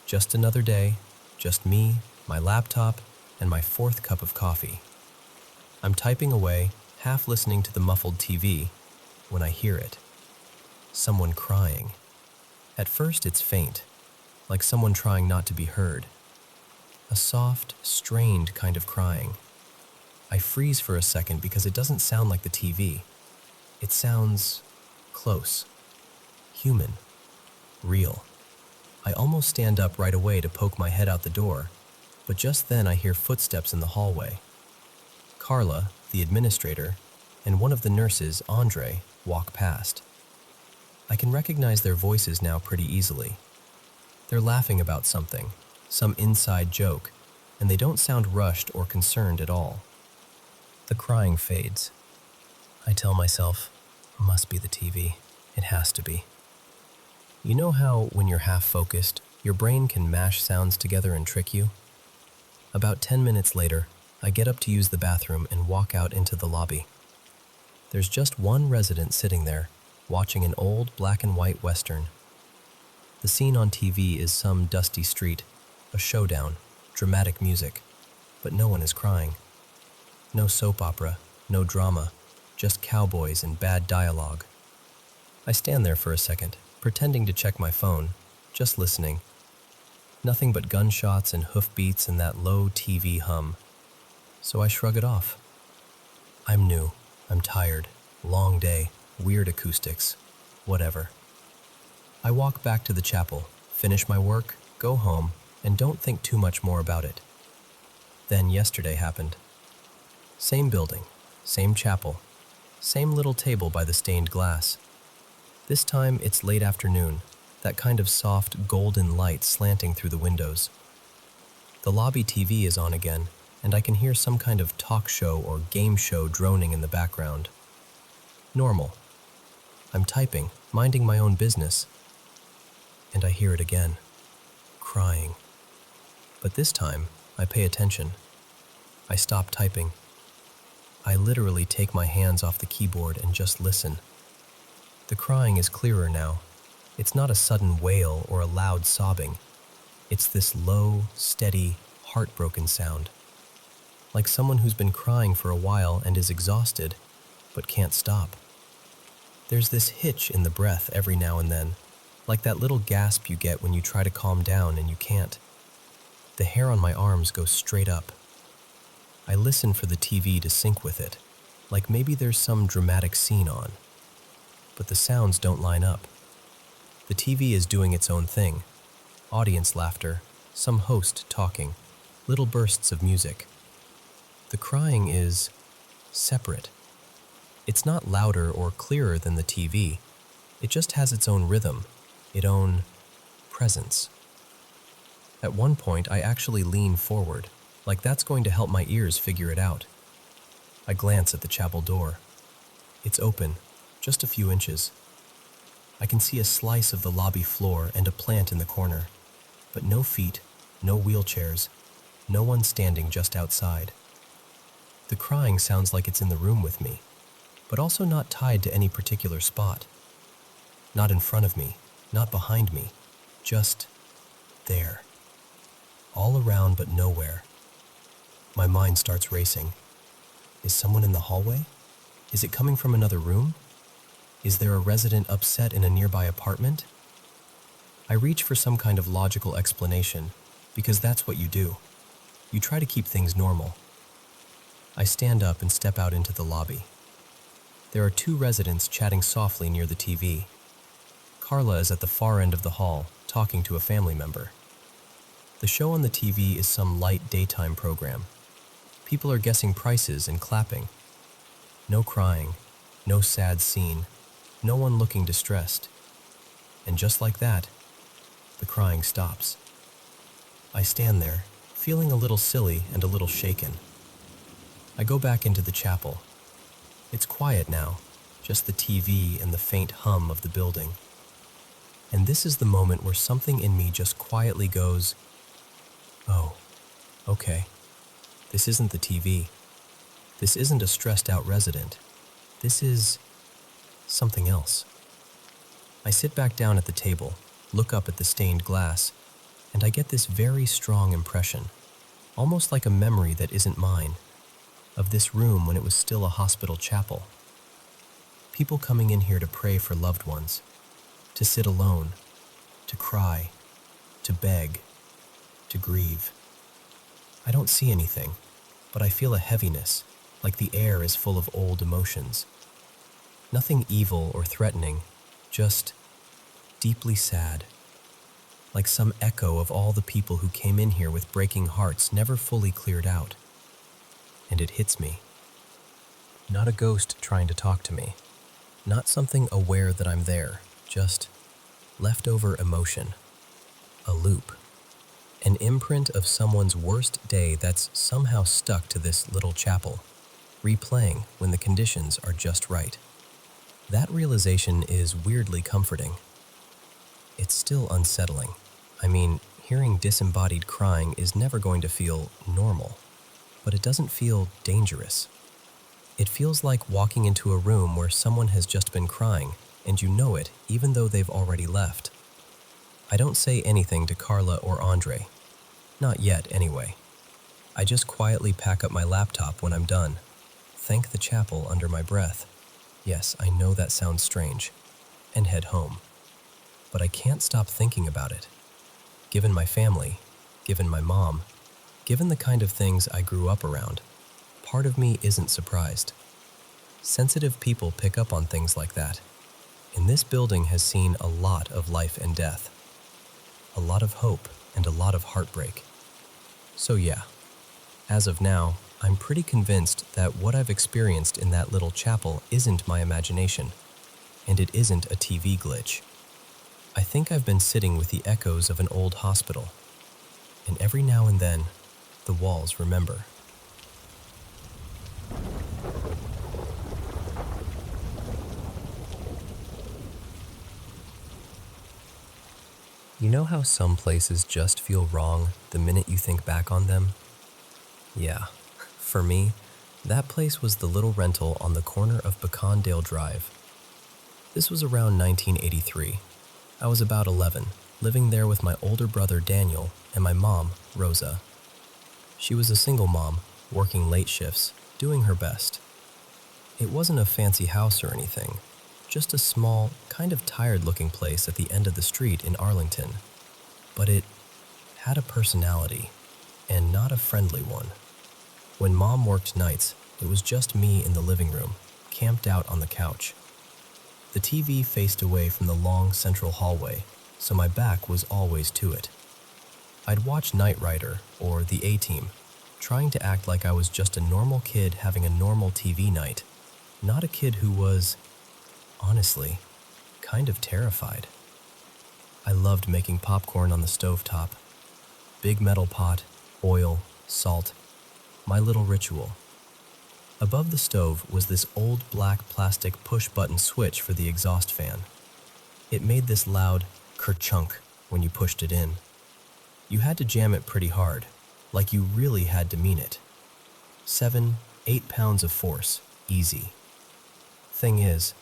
Just another day, just me, my laptop, and my fourth cup of coffee. I'm typing away, half listening to the muffled TV, when I hear it. Someone crying. At first it's faint, like someone trying not to be heard. A soft, strained kind of crying. I freeze for a second because it doesn't sound like the TV. It sounds close, human, real. I almost stand up right away to poke my head out the door, but just then I hear footsteps in the hallway. Carla, the administrator, and one of the nurses, Andre, walk past. I can recognize their voices now pretty easily. They're laughing about something, some inside joke, and they don't sound rushed or concerned at all. The crying fades. I tell myself, must be the TV. It has to be. You know how, when you're half focused, your brain can mash sounds together and trick you? About 10 minutes later, I get up to use the bathroom and walk out into the lobby. There's just one resident sitting there, watching an old black and white western. The scene on TV is some dusty street, a showdown, dramatic music, but no one is crying. No soap opera, no drama, just cowboys and bad dialogue. I stand there for a second, pretending to check my phone, just listening. Nothing but gunshots and hoofbeats and that low TV hum. So I shrug it off. I'm new, I'm tired, long day, weird acoustics, whatever. I walk back to the chapel, finish my work, go home, and don't think too much more about it. Then yesterday happened. Same building, same chapel, same little table by the stained glass. This time it's late afternoon, that kind of soft golden light slanting through the windows. The lobby TV is on again, and I can hear some kind of talk show or game show droning in the background. Normal. I'm typing, minding my own business, and I hear it again, crying. But this time, I pay attention. I stop typing. I literally take my hands off the keyboard and just listen. The crying is clearer now. It's not a sudden wail or a loud sobbing. It's this low, steady, heartbroken sound. Like someone who's been crying for a while and is exhausted, but can't stop. There's this hitch in the breath every now and then, like that little gasp you get when you try to calm down and you can't. The hair on my arms goes straight up. I listen for the TV to sync with it, like maybe there's some dramatic scene on. But the sounds don't line up. The TV is doing its own thing. Audience laughter, some host talking, little bursts of music. The crying is separate. It's not louder or clearer than the TV. It just has its own rhythm, its own presence. At one point, I actually lean forward, like that's going to help my ears figure it out. I glance at the chapel door. It's open, just a few inches. I can see a slice of the lobby floor and a plant in the corner, but no feet, no wheelchairs, no one standing just outside. The crying sounds like it's in the room with me, but also not tied to any particular spot. Not in front of me, not behind me, just there. All around but nowhere. My mind starts racing. Is someone in the hallway? Is it coming from another room? Is there a resident upset in a nearby apartment? I reach for some kind of logical explanation, because that's what you do. You try to keep things normal. I stand up and step out into the lobby. There are two residents chatting softly near the TV. Carla is at the far end of the hall, talking to a family member. The show on the TV is some light daytime program. People are guessing prices and clapping. No crying, no sad scene, no one looking distressed. And just like that, the crying stops. I stand there, feeling a little silly and a little shaken. I go back into the chapel. It's quiet now, just the TV and the faint hum of the building. And this is the moment where something in me just quietly goes, "Oh, okay. This isn't the TV. This isn't a stressed out resident. This is something else." I sit back down at the table, look up at the stained glass, and I get this very strong impression, almost like a memory that isn't mine, of this room when it was still a hospital chapel. People coming in here to pray for loved ones, to sit alone, to cry, to beg, to grieve. I don't see anything, but I feel a heaviness, like the air is full of old emotions. Nothing evil or threatening, just deeply sad, like some echo of all the people who came in here with breaking hearts never fully cleared out. And it hits me. Not a ghost trying to talk to me, not something aware that I'm there, just leftover emotion, a loop, an imprint of someone's worst day that's somehow stuck to this little chapel, replaying when the conditions are just right. That realization is weirdly comforting. It's still unsettling. I mean, hearing disembodied crying is never going to feel normal, but it doesn't feel dangerous. It feels like walking into a room where someone has just been crying, and you know it even though they've already left. I don't say anything to Carla or Andre. Not yet, anyway. I just quietly pack up my laptop when I'm done, thank the chapel under my breath. Yes, I know that sounds strange, and head home. But I can't stop thinking about it. Given my family, given my mom, given the kind of things I grew up around, part of me isn't surprised. Sensitive people pick up on things like that. And this building has seen a lot of life and death. A lot of hope and a lot of heartbreak. So yeah, as of now, I'm pretty convinced that what I've experienced in that little chapel isn't my imagination, and it isn't a TV glitch. I think I've been sitting with the echoes of an old hospital, and every now and then, the walls remember. You know how some places just feel wrong the minute you think back on them? Yeah, for me, that place was the little rental on the corner of Becondale Drive. This was around 1983. I was about 11, living there with my older brother Daniel and my mom, Rosa. She was a single mom, working late shifts, doing her best. It wasn't a fancy house or anything, just a small, kind of tired-looking place at the end of the street in Arlington. But it had a personality, and not a friendly one. When Mom worked nights, it was just me in the living room, camped out on the couch. The TV faced away from the long central hallway, so my back was always to it. I'd watch Knight Rider, or The A-Team, trying to act like I was just a normal kid having a normal TV night, not a kid who was, honestly, kind of terrified. I loved making popcorn on the stovetop. Big metal pot, oil, salt, my little ritual. Above the stove was this old black plastic push-button switch for the exhaust fan. It made this loud ker-chunk when you pushed it in. You had to jam it pretty hard, like you really had to mean it. 7, 8 pounds of force, easy. Thing is,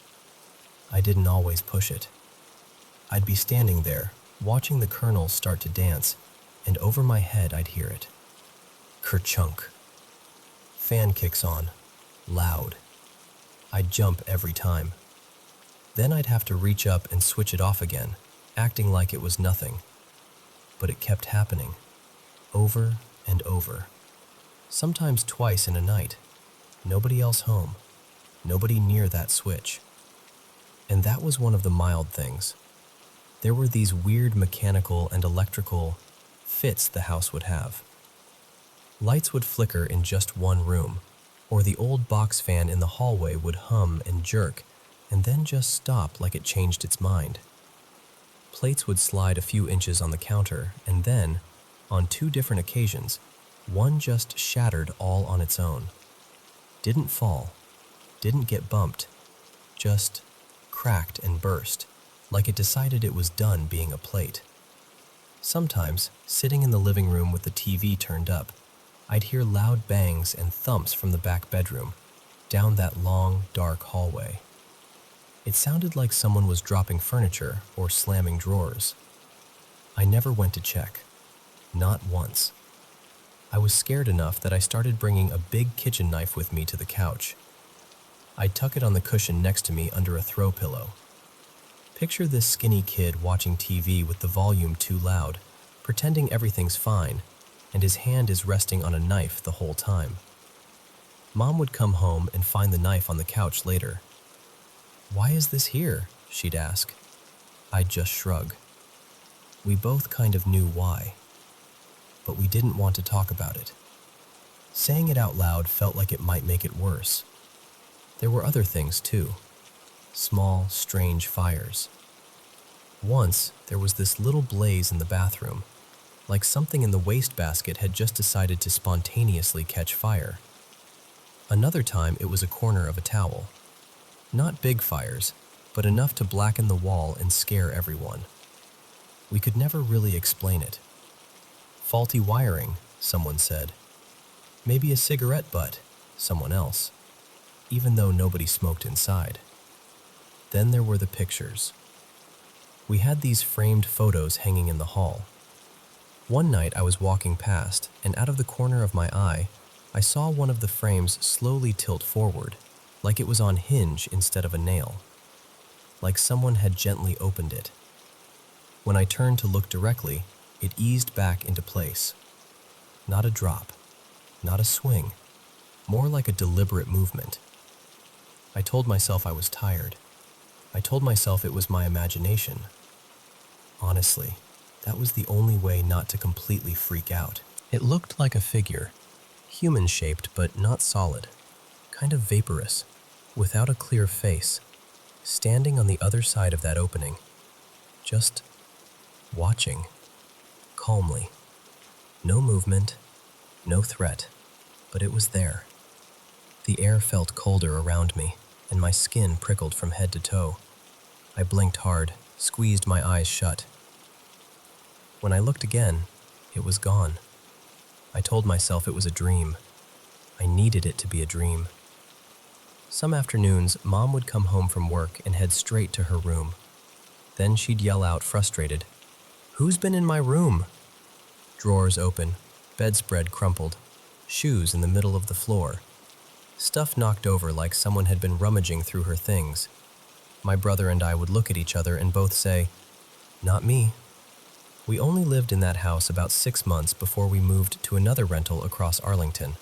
I didn't always push it. I'd be standing there, watching the kernels start to dance, and over my head I'd hear it. Ker-chunk. Fan kicks on, loud. I'd jump every time. Then I'd have to reach up and switch it off again, acting like it was nothing. But it kept happening, over and over. Sometimes twice in a night. Nobody else home. Nobody near that switch. And that was one of the mild things. There were these weird mechanical and electrical fits the house would have. Lights would flicker in just one room, or the old box fan in the hallway would hum and jerk, and then just stop like it changed its mind. Plates would slide a few inches on the counter, and then, on 2 different occasions, one just shattered all on its own. Didn't fall, didn't get bumped, just cracked and burst, like it decided it was done being a plate. Sometimes, sitting in the living room with the TV turned up, I'd hear loud bangs and thumps from the back bedroom, down that long, dark hallway. It sounded like someone was dropping furniture or slamming drawers. I never went to check. Not once. I was scared enough that I started bringing a big kitchen knife with me to the couch. I'd tuck it on the cushion next to me under a throw pillow. Picture this skinny kid watching TV with the volume too loud, pretending everything's fine, and his hand is resting on a knife the whole time. Mom would come home and find the knife on the couch later. "Why is this here?" she'd ask. I'd just shrug. We both kind of knew why, but we didn't want to talk about it. Saying it out loud felt like it might make it worse. There were other things too. Small, strange fires. Once, there was this little blaze in the bathroom, like something in the wastebasket had just decided to spontaneously catch fire. Another time, it was a corner of a towel. Not big fires, but enough to blacken the wall and scare everyone. We could never really explain it. Faulty wiring, someone said. Maybe a cigarette butt, someone else, even though nobody smoked inside. Then there were the pictures. We had these framed photos hanging in the hall. One night I was walking past, and out of the corner of my eye, I saw one of the frames slowly tilt forward, like it was on hinge instead of a nail, like someone had gently opened it. When I turned to look directly, it eased back into place. Not a drop, not a swing, more like a deliberate movement. I told myself I was tired. I told myself it was my imagination. Honestly, that was the only way not to completely freak out. It looked like a figure, human-shaped but not solid, kind of vaporous, without a clear face, standing on the other side of that opening, just watching, calmly. No movement, no threat, but it was there. The air felt colder around me, and my skin prickled from head to toe. I blinked hard, squeezed my eyes shut. When I looked again, it was gone. I told myself it was a dream. I needed it to be a dream. Some afternoons, Mom would come home from work and head straight to her room. Then she'd yell out, frustrated, "Who's been in my room?" Drawers open, bedspread crumpled, shoes in the middle of the floor. Stuff knocked over like someone had been rummaging through her things. My brother and I would look at each other and both say, "Not me." We only lived in that house about 6 months before we moved to another rental across Arlington.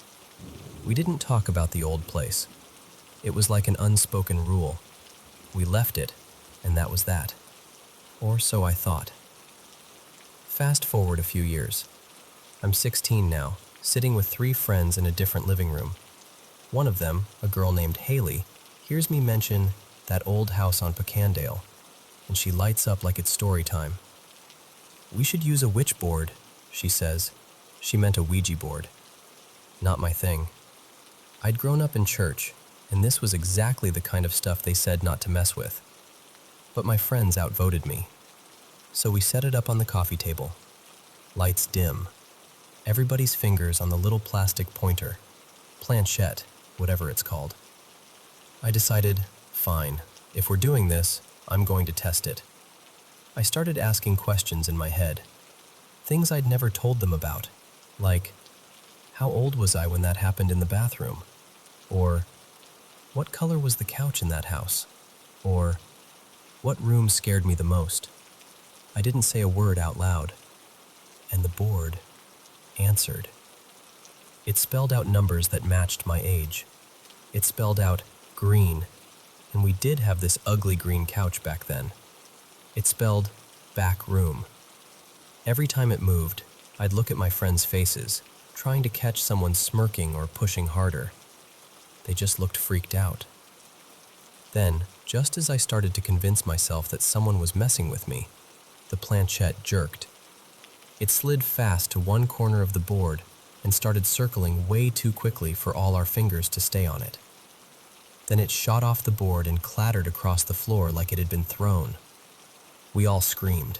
We didn't talk about the old place. It was like an unspoken rule. We left it, and that was that. Or so I thought. Fast forward a few years. I'm 16 now, sitting with 3 friends in a different living room. One of them, a girl named Haley, hears me mention that old house on Pecandale, and she lights up like it's story time. "We should use a witch board," she says. She meant a Ouija board. Not my thing. I'd grown up in church, and this was exactly the kind of stuff they said not to mess with. But my friends outvoted me. So we set it up on the coffee table. Lights dim. Everybody's fingers on the little plastic pointer. Planchette, whatever it's called. I decided, fine, if we're doing this, I'm going to test it. I started asking questions in my head. Things I'd never told them about, like, how old was I when that happened in the bathroom? Or, what color was the couch in that house? Or, what room scared me the most? I didn't say a word out loud, and the board answered. It spelled out numbers that matched my age. It spelled out green, and we did have this ugly green couch back then. It spelled back room. Every time it moved, I'd look at my friends' faces, trying to catch someone smirking or pushing harder. They just looked freaked out. Then, just as I started to convince myself that someone was messing with me, the planchette jerked. It slid fast to one corner of the board and started circling way too quickly for all our fingers to stay on it. Then it shot off the board and clattered across the floor like it had been thrown. We all screamed.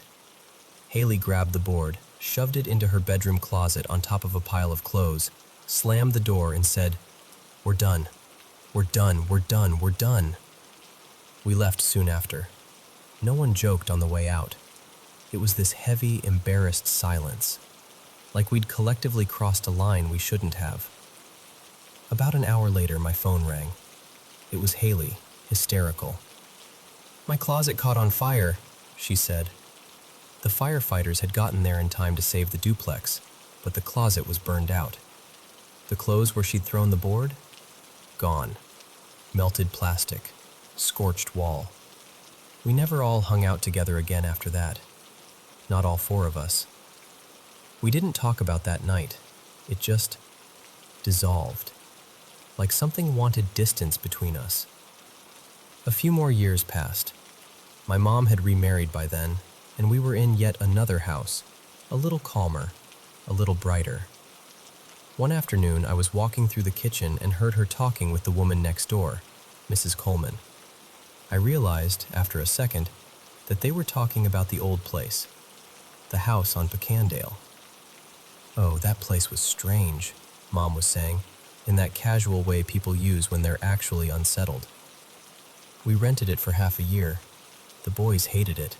Haley grabbed the board, shoved it into her bedroom closet on top of a pile of clothes, slammed the door and said, "We're done. We're done. We're done. We're done." We left soon after. No one joked on the way out. It was this heavy, embarrassed silence, like we'd collectively crossed a line we shouldn't have. About an hour later, my phone rang. It was Haley, hysterical. "My closet caught on fire," she said. The firefighters had gotten there in time to save the duplex, but the closet was burned out. The clothes where she'd thrown the board? Gone. Melted plastic. Scorched wall. We never all hung out together again after that. Not all four of us. We didn't talk about that night. It just dissolved. Like something wanted distance between us. A few more years passed. My mom had remarried by then, and we were in yet another house, a little calmer, a little brighter. One afternoon, I was walking through the kitchen and heard her talking with the woman next door, Mrs. Coleman. I realized, after a second, that they were talking about the old place, the house on Pecandale. "Oh, that place was strange," Mom was saying, in that casual way people use when they're actually unsettled. "We rented it for half a year. The boys hated it."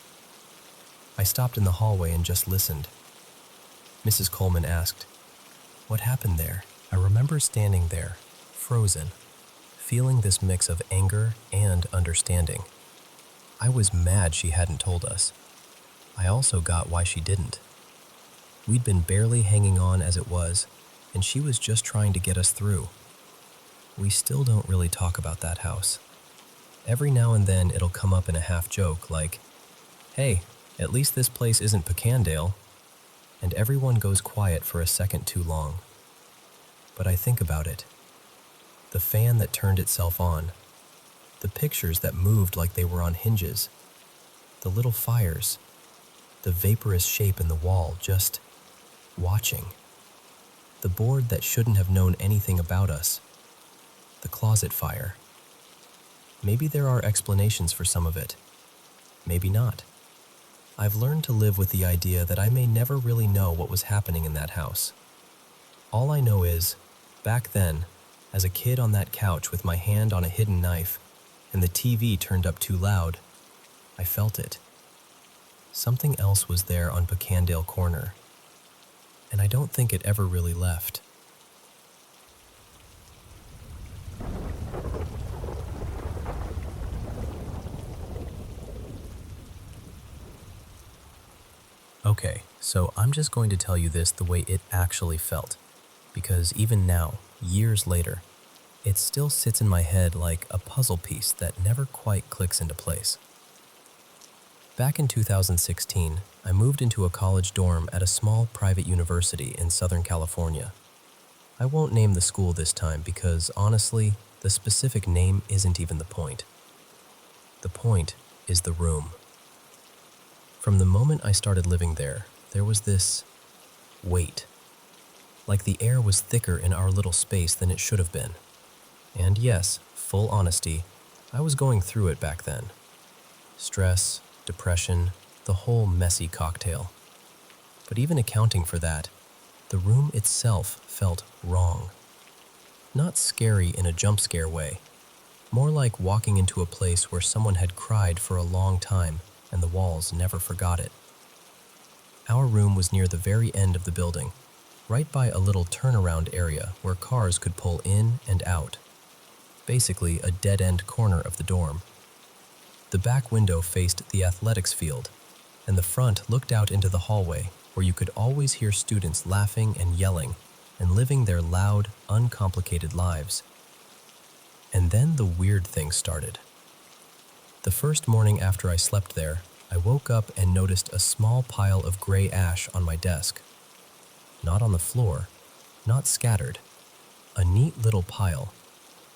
I stopped in the hallway and just listened. Mrs. Coleman asked, "What happened there?" I remember standing there, frozen, feeling this mix of anger and understanding. I was mad she hadn't told us. I also got why she didn't. We'd been barely hanging on as it was, and she was just trying to get us through. We still don't really talk about that house. Every now and then it'll come up in a half joke like, "Hey, at least this place isn't Pecandale," and everyone goes quiet for a second too long. But I think about it. The fan that turned itself on, the pictures that moved like they were on hinges, the little fires, the vaporous shape in the wall just watching, the board that shouldn't have known anything about us, the closet fire. Maybe there are explanations for some of it. Maybe not. I've learned to live with the idea that I may never really know what was happening in that house. All I know is, back then, as a kid on that couch with my hand on a hidden knife and the TV turned up too loud, I felt it. Something else was there on Pecandale Corner, and I don't think it ever really left. Okay, so I'm just going to tell you this the way it actually felt, because even now, years later, it still sits in my head like a puzzle piece that never quite clicks into place. Back in 2016, I moved into a college dorm at a small private university in Southern California. I won't name the school this time because, honestly, the specific name isn't even the point. The point is the room. From the moment I started living there, there was this weight. Like the air was thicker in our little space than it should have been. And yes, full honesty, I was going through it back then. Stress, depression, the whole messy cocktail. But even accounting for that, the room itself felt wrong. Not scary in a jump scare way, more like walking into a place where someone had cried for a long time and the walls never forgot it. Our room was near the very end of the building, right by a little turnaround area where cars could pull in and out. Basically a dead-end corner of the dorm. The back window faced the athletics field, and the front looked out into the hallway where you could always hear students laughing and yelling and living their loud, uncomplicated lives. And then the weird thing started. The first morning after I slept there, I woke up and noticed a small pile of gray ash on my desk. Not on the floor, not scattered. A neat little pile,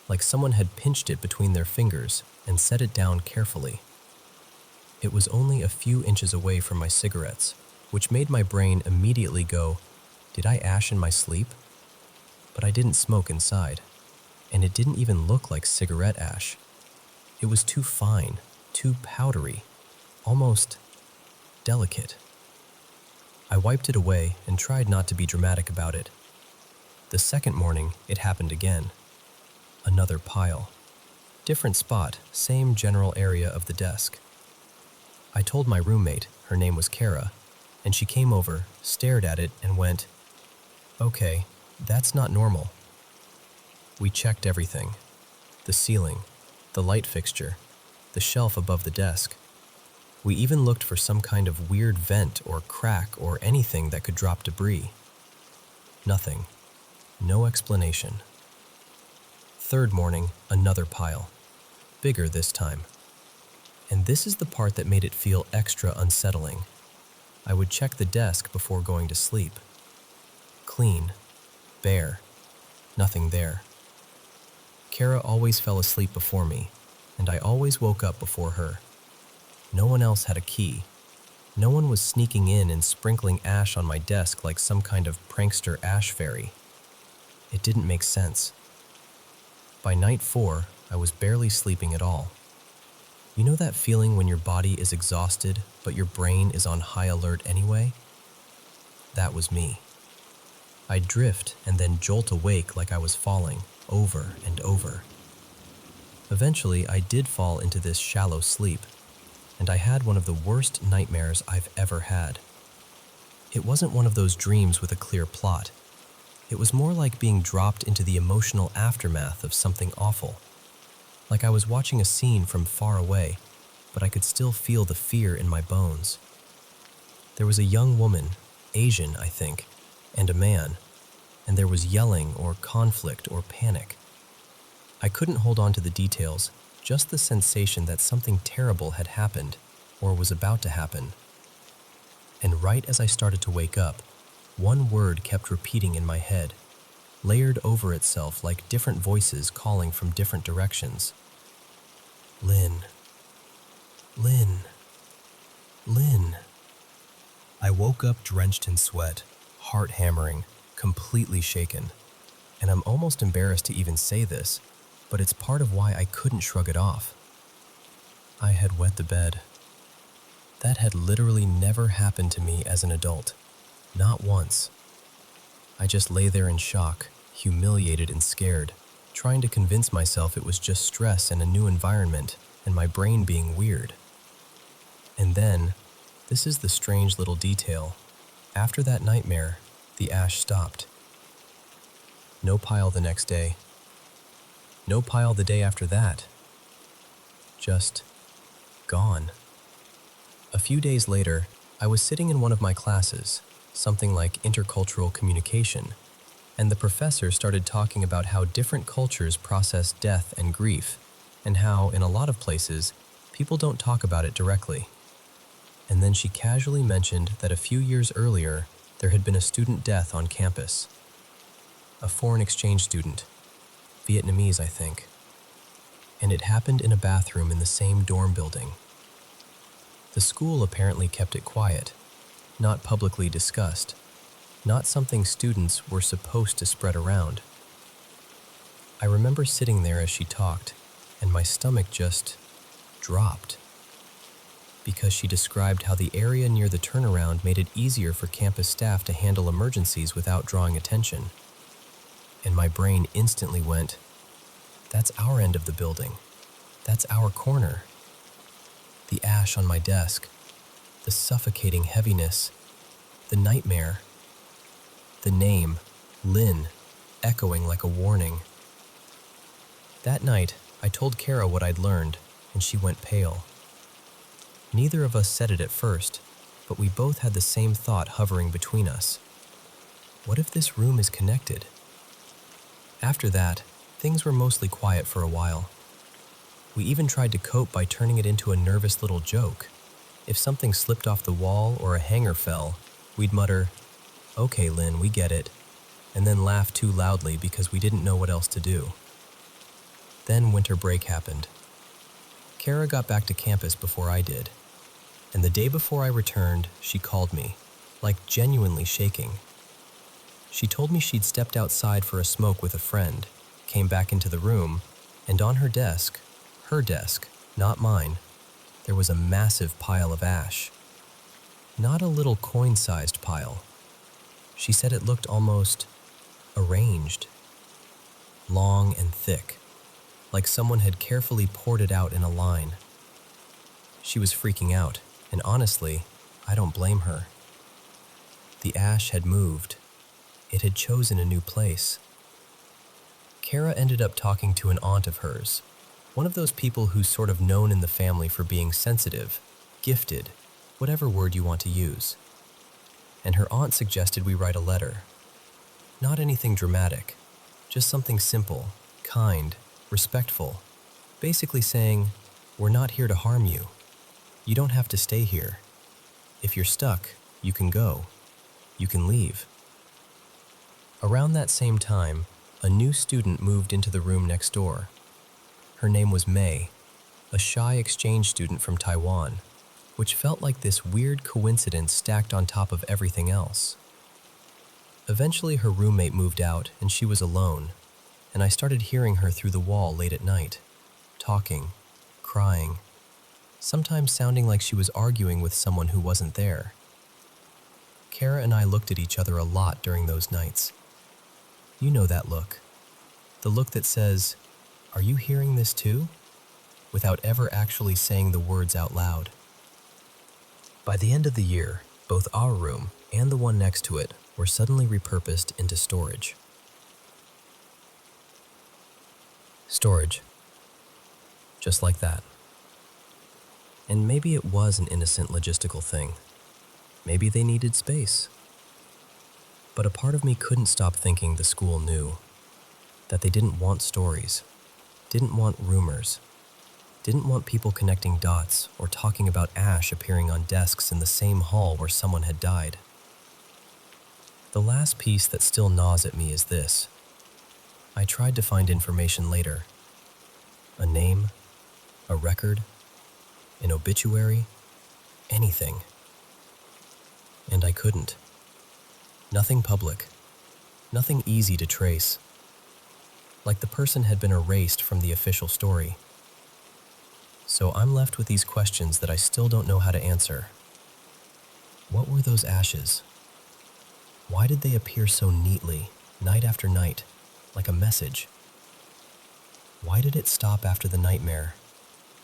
like someone had pinched it between their fingers and set it down carefully. It was only a few inches away from my cigarettes, which made my brain immediately go, did I ash in my sleep? But I didn't smoke inside, and it didn't even look like cigarette ash. It was too fine, too powdery, almost delicate. I wiped it away and tried not to be dramatic about it. The second morning, it happened again. Another pile. Different spot, same general area of the desk. I told my roommate, her name was Kara, and she came over, stared at it, and went, "Okay, that's not normal." We checked everything. The ceiling, the light fixture, the shelf above the desk. We even looked for some kind of weird vent or crack or anything that could drop debris. Nothing. No explanation. Third morning, another pile. Bigger this time. And this is the part that made it feel extra unsettling. I would check the desk before going to sleep. Clean. Bare. Nothing there. Kara always fell asleep before me, and I always woke up before her. No one else had a key. No one was sneaking in and sprinkling ash on my desk like some kind of prankster ash fairy. It didn't make sense. By night 4, I was barely sleeping at all. You know that feeling when your body is exhausted, but your brain is on high alert anyway? That was me. I'd drift and then jolt awake like I was falling, over and over. Eventually, I did fall into this shallow sleep, and I had one of the worst nightmares I've ever had. It wasn't one of those dreams with a clear plot. It was more like being dropped into the emotional aftermath of something awful. Like I was watching a scene from far away, but I could still feel the fear in my bones. There was a young woman, Asian, I think, and a man, and there was yelling or conflict or panic. I couldn't hold on to the details, just the sensation that something terrible had happened or was about to happen. And right as I started to wake up, one word kept repeating in my head, layered over itself like different voices calling from different directions. Lynn. Lynn. Lynn. I woke up drenched in sweat, heart hammering, completely shaken. And I'm almost embarrassed to even say this, but it's part of why I couldn't shrug it off. I had wet the bed. That had literally never happened to me as an adult. Not once. I just lay there in shock, humiliated and scared, trying to convince myself it was just stress and a new environment and my brain being weird. And then, this is the strange little detail. After that nightmare, the ash stopped. No pile the next day. No pile the day after that. Just gone. A few days later, I was sitting in one of my classes, something like intercultural communication, and the professor started talking about how different cultures process death and grief, and how, in a lot of places, people don't talk about it directly. And then she casually mentioned that a few years earlier, there had been a student death on campus. A foreign exchange student, Vietnamese, I think. And it happened in a bathroom in the same dorm building. The school apparently kept it quiet, not publicly discussed, not something students were supposed to spread around. I remember sitting there as she talked, and my stomach just dropped. Because she described how the area near the turnaround made it easier for campus staff to handle emergencies without drawing attention. And my brain instantly went, that's our end of the building. That's our corner. The ash on my desk, the suffocating heaviness, the nightmare, the name, Lynn, echoing like a warning. That night, I told Kara what I'd learned, and she went pale. Neither of us said it at first, but we both had the same thought hovering between us. What if this room is connected? After that, things were mostly quiet for a while. We even tried to cope by turning it into a nervous little joke. If something slipped off the wall or a hanger fell, we'd mutter, "Okay, Lynn, we get it," and then laugh too loudly because we didn't know what else to do. Then winter break happened. Kara got back to campus before I did, and the day before I returned, she called me, like genuinely shaking. She told me she'd stepped outside for a smoke with a friend, came back into the room, and on her desk, not mine, there was a massive pile of ash. Not a little coin-sized pile. She said it looked almost arranged, long and thick, like someone had carefully poured it out in a line. She was freaking out, and honestly, I don't blame her. The ash had moved. It had chosen a new place. Kara ended up talking to an aunt of hers, one of those people who's sort of known in the family for being sensitive, gifted, whatever word you want to use. And her aunt suggested we write a letter. Not anything dramatic, just something simple, kind, respectful, basically saying, "We're not here to harm you. You don't have to stay here. If you're stuck, you can go. You can leave." Around that same time, a new student moved into the room next door. Her name was May, a shy exchange student from Taiwan, which felt like this weird coincidence stacked on top of everything else. Eventually, her roommate moved out and she was alone, and I started hearing her through the wall late at night, talking, crying, sometimes sounding like she was arguing with someone who wasn't there. Kara and I looked at each other a lot during those nights. You know that look. The look that says, "Are you hearing this too?" without ever actually saying the words out loud. By the end of the year, both our room and the one next to it were suddenly repurposed into storage. Storage. Just like that. And maybe it was an innocent logistical thing. Maybe they needed space. But a part of me couldn't stop thinking the school knew that they didn't want stories, didn't want rumors, didn't want people connecting dots or talking about ash appearing on desks in the same hall where someone had died. The last piece that still gnaws at me is this. I tried to find information later. A name, a record, an obituary, anything. And I couldn't. Nothing public, nothing easy to trace. Like the person had been erased from the official story. So I'm left with these questions that I still don't know how to answer. What were those ashes? Why did they appear so neatly, night after night, like a message? Why did it stop after the nightmare,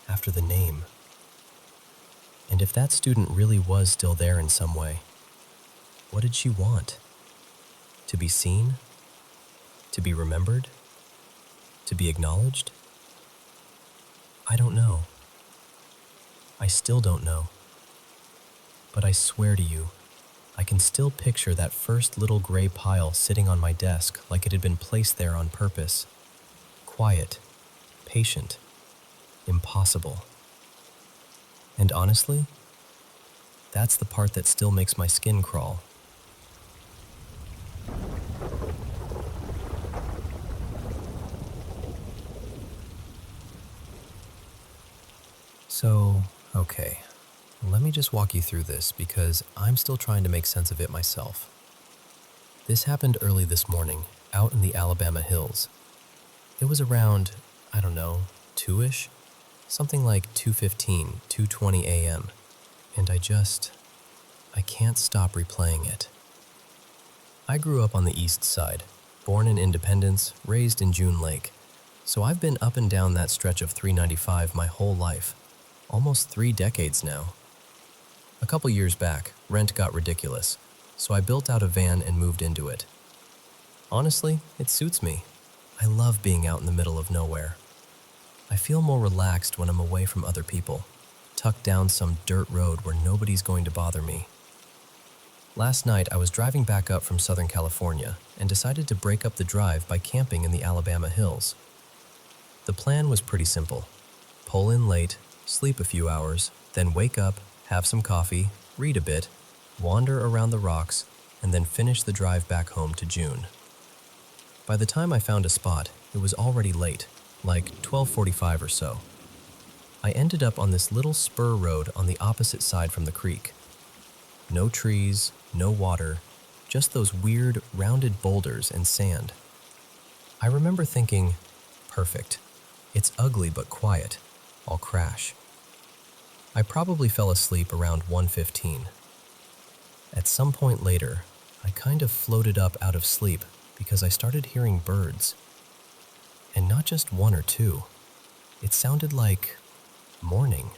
after the name? And if that student really was still there in some way, what did she want? To be seen? To be remembered? To be acknowledged? I don't know. I still don't know. But I swear to you, I can still picture that first little gray pile sitting on my desk like it had been placed there on purpose. Quiet, patient, impossible. And honestly, that's the part that still makes my skin crawl. So, okay, let me just walk you through this because I'm still trying to make sense of it myself. This happened early this morning, out in the Alabama hills. It was around, 2-ish? Something like 2:15, 2:20 a.m. And I can't stop replaying it. I grew up on the east side, born in Independence, raised in June Lake. So I've been up and down that stretch of 395 my whole life. Almost 3 decades now. A couple years back, rent got ridiculous, so I built out a van and moved into it. Honestly, it suits me. I love being out in the middle of nowhere. I feel more relaxed when I'm away from other people, tucked down some dirt road where nobody's going to bother me. Last night, I was driving back up from Southern California and decided to break up the drive by camping in the Alabama hills. The plan was pretty simple. Pull in late, sleep a few hours, then wake up, have some coffee, read a bit, wander around the rocks, and then finish the drive back home to June. By the time I found a spot, it was already late, like 12:45 or so. I ended up on this little spur road on the opposite side from the creek. No trees, no water, just those weird, rounded boulders and sand. I remember thinking, perfect. It's ugly but quiet. I'll crash. I probably fell asleep around 1:15. At some point later, I kind of floated up out of sleep because I started hearing birds. And not just one or two. It sounded like morning.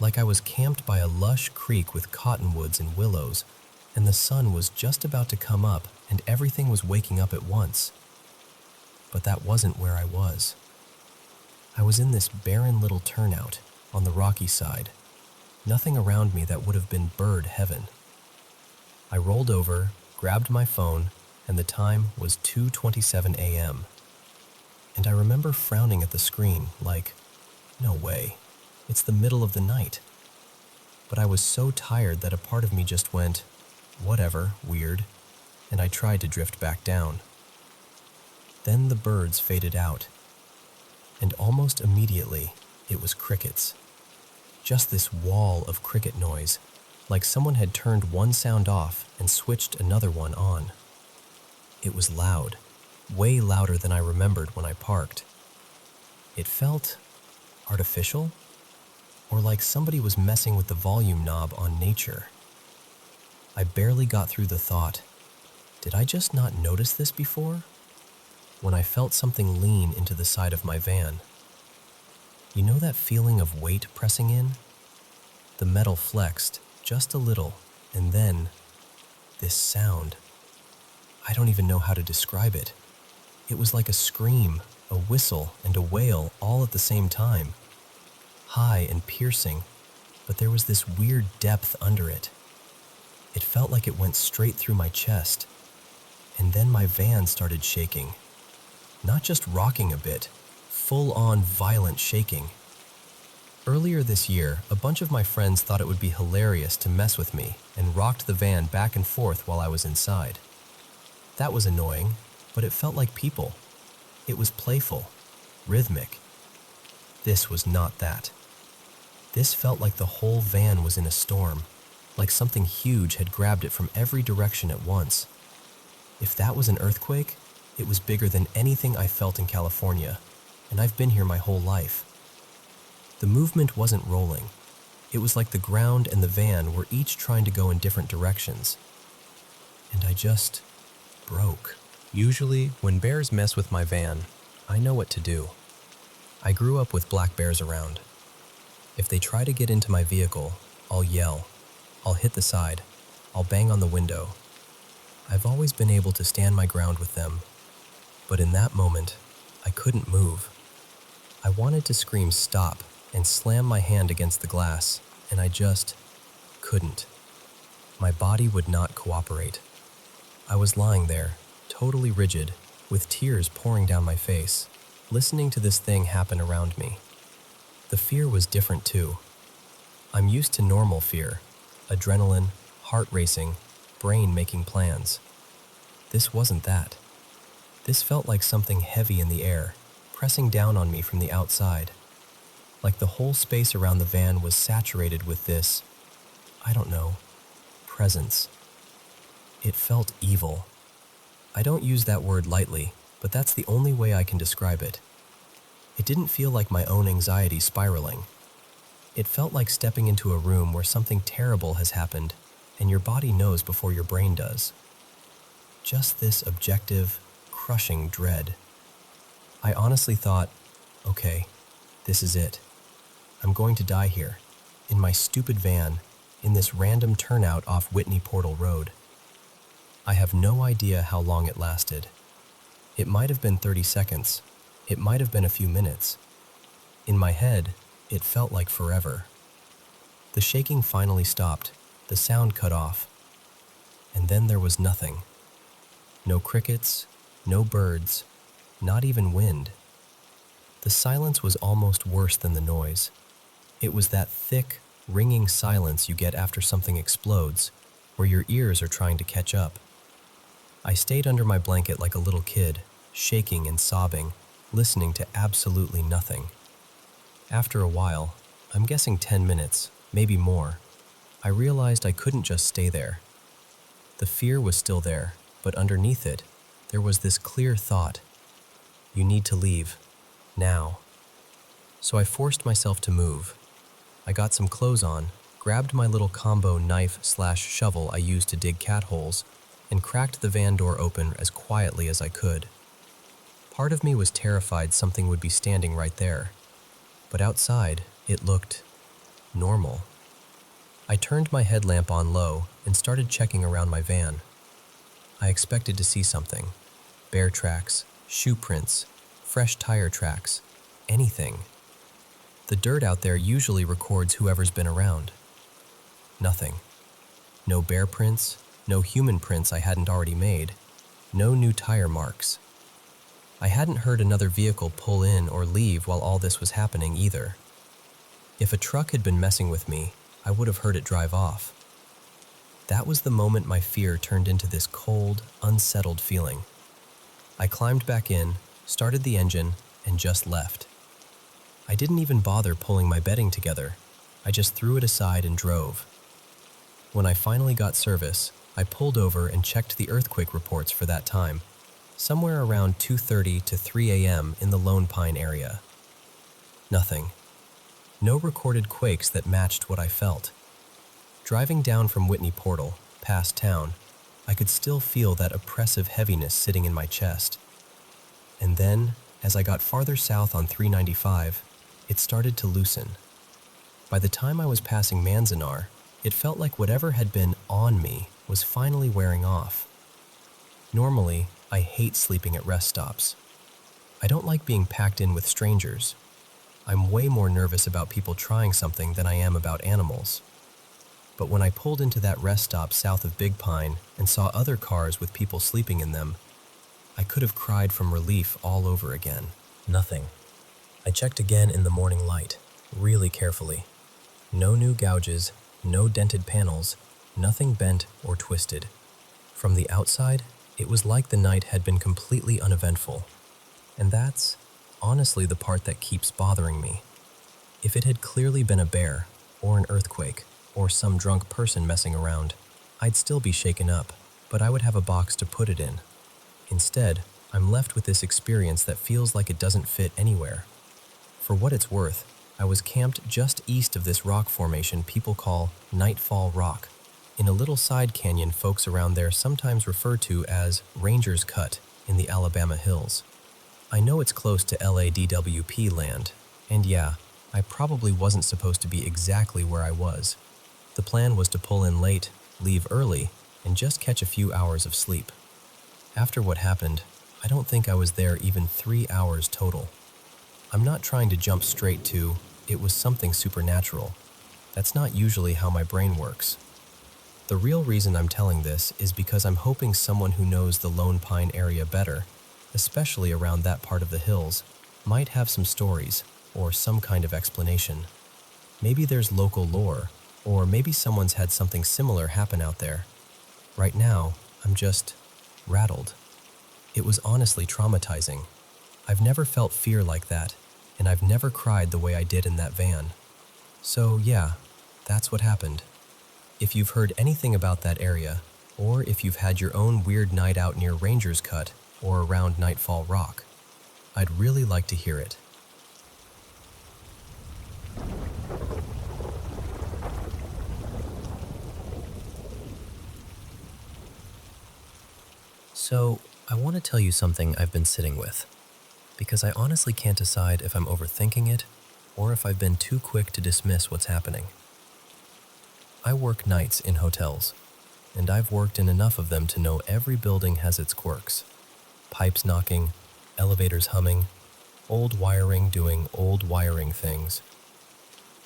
Like I was camped by a lush creek with cottonwoods and willows, and the sun was just about to come up and everything was waking up at once. But that wasn't where I was. I was in this barren little turnout on the rocky side, nothing around me that would have been bird heaven. I rolled over, grabbed my phone, and the time was 2:27 a.m. And I remember frowning at the screen like, no way, it's the middle of the night. But I was so tired that a part of me just went, whatever, weird, and I tried to drift back down. Then the birds faded out, and almost immediately it was crickets. Just this wall of cricket noise, like someone had turned one sound off and switched another one on. It was loud, way louder than I remembered when I parked. It felt artificial, or like somebody was messing with the volume knob on nature. I barely got through the thought, did I just not notice this before? When I felt something lean into the side of my van. You know that feeling of weight pressing in? The metal flexed just a little, and then this sound. I don't even know how to describe it. It was like a scream, a whistle, and a wail all at the same time. High and piercing, but there was this weird depth under it. It felt like it went straight through my chest. And then my van started shaking. Not just rocking a bit, full-on violent shaking. Earlier this year, a bunch of my friends thought it would be hilarious to mess with me and rocked the van back and forth while I was inside. That was annoying, but it felt like people. It was playful, rhythmic. This was not that. This felt like the whole van was in a storm, like something huge had grabbed it from every direction at once. If that was an earthquake, it was bigger than anything I felt in California, and I've been here my whole life. The movement wasn't rolling. It was like the ground and the van were each trying to go in different directions. And I just broke. Usually, when bears mess with my van, I know what to do. I grew up with black bears around. If they try to get into my vehicle, I'll yell. I'll hit the side. I'll bang on the window. I've always been able to stand my ground with them. But in that moment, I couldn't move. I wanted to scream stop and slam my hand against the glass, and I just couldn't. My body would not cooperate. I was lying there, totally rigid, with tears pouring down my face, listening to this thing happen around me. The fear was different too. I'm used to normal fear, adrenaline, heart racing, brain making plans. This wasn't that. This felt like something heavy in the air, pressing down on me from the outside. Like the whole space around the van was saturated with this, I don't know, presence. It felt evil. I don't use that word lightly, but that's the only way I can describe it. It didn't feel like my own anxiety spiraling. It felt like stepping into a room where something terrible has happened, and your body knows before your brain does. Just this objective, crushing dread. I honestly thought, okay, this is it. I'm going to die here, in my stupid van, in this random turnout off Whitney Portal Road. I have no idea how long it lasted. It might have been 30 seconds. It might have been a few minutes. In my head, it felt like forever. The shaking finally stopped. The sound cut off. And then there was nothing. No crickets, no birds, not even wind. The silence was almost worse than the noise. It was that thick, ringing silence you get after something explodes, where your ears are trying to catch up. I stayed under my blanket like a little kid, shaking and sobbing, listening to absolutely nothing. After a while, I'm guessing 10 minutes, maybe more, I realized I couldn't just stay there. The fear was still there, but underneath it, there was this clear thought. You need to leave. Now. So I forced myself to move. I got some clothes on, grabbed my little combo knife/shovel I used to dig cat holes, and cracked the van door open as quietly as I could. Part of me was terrified something would be standing right there, but outside, it looked normal. I turned my headlamp on low and started checking around my van. I expected to see something. Bear tracks, shoe prints, fresh tire tracks, anything. The dirt out there usually records whoever's been around. Nothing. No bear prints, no human prints I hadn't already made, no new tire marks. I hadn't heard another vehicle pull in or leave while all this was happening either. If a truck had been messing with me, I would have heard it drive off. That was the moment my fear turned into this cold, unsettled feeling. I climbed back in, started the engine, and just left. I didn't even bother pulling my bedding together. I just threw it aside and drove. When I finally got service, I pulled over and checked the earthquake reports for that time, somewhere around 2:30 to 3 a.m. in the Lone Pine area. Nothing. No recorded quakes that matched what I felt. Driving down from Whitney Portal, past town, I could still feel that oppressive heaviness sitting in my chest. And then, as I got farther south on 395, it started to loosen. By the time I was passing Manzanar, it felt like whatever had been on me was finally wearing off. Normally, I hate sleeping at rest stops. I don't like being packed in with strangers. I'm way more nervous about people trying something than I am about animals. But when I pulled into that rest stop south of Big Pine and saw other cars with people sleeping in them, I could have cried from relief all over again. Nothing. I checked again in the morning light, really carefully. No new gouges, no dented panels, nothing bent or twisted. From the outside, it was like the night had been completely uneventful. And that's, honestly, the part that keeps bothering me. If it had clearly been a bear, or an earthquake, or some drunk person messing around, I'd still be shaken up, but I would have a box to put it in. Instead, I'm left with this experience that feels like it doesn't fit anywhere. For what it's worth, I was camped just east of this rock formation people call Nightfall Rock, in a little side canyon folks around there sometimes refer to as Ranger's Cut in the Alabama hills. I know it's close to LADWP land, and yeah, I probably wasn't supposed to be exactly where I was. The plan was to pull in late, leave early, and just catch a few hours of sleep. After what happened, I don't think I was there even 3 hours total. I'm not trying to jump straight to, it was something supernatural. That's not usually how my brain works. The real reason I'm telling this is because I'm hoping someone who knows the Lone Pine area better, especially around that part of the hills, might have some stories or some kind of explanation. Maybe there's local lore, or maybe someone's had something similar happen out there. Right now, I'm just rattled. It was honestly traumatizing. I've never felt fear like that, and I've never cried the way I did in that van. So yeah, that's what happened. If you've heard anything about that area, or if you've had your own weird night out near Ranger's Cut or around Nightfall Rock, I'd really like to hear it. So, I want to tell you something I've been sitting with, because I honestly can't decide if I'm overthinking it or if I've been too quick to dismiss what's happening. I work nights in hotels, and I've worked in enough of them to know every building has its quirks. Pipes knocking, elevators humming, old wiring doing old wiring things.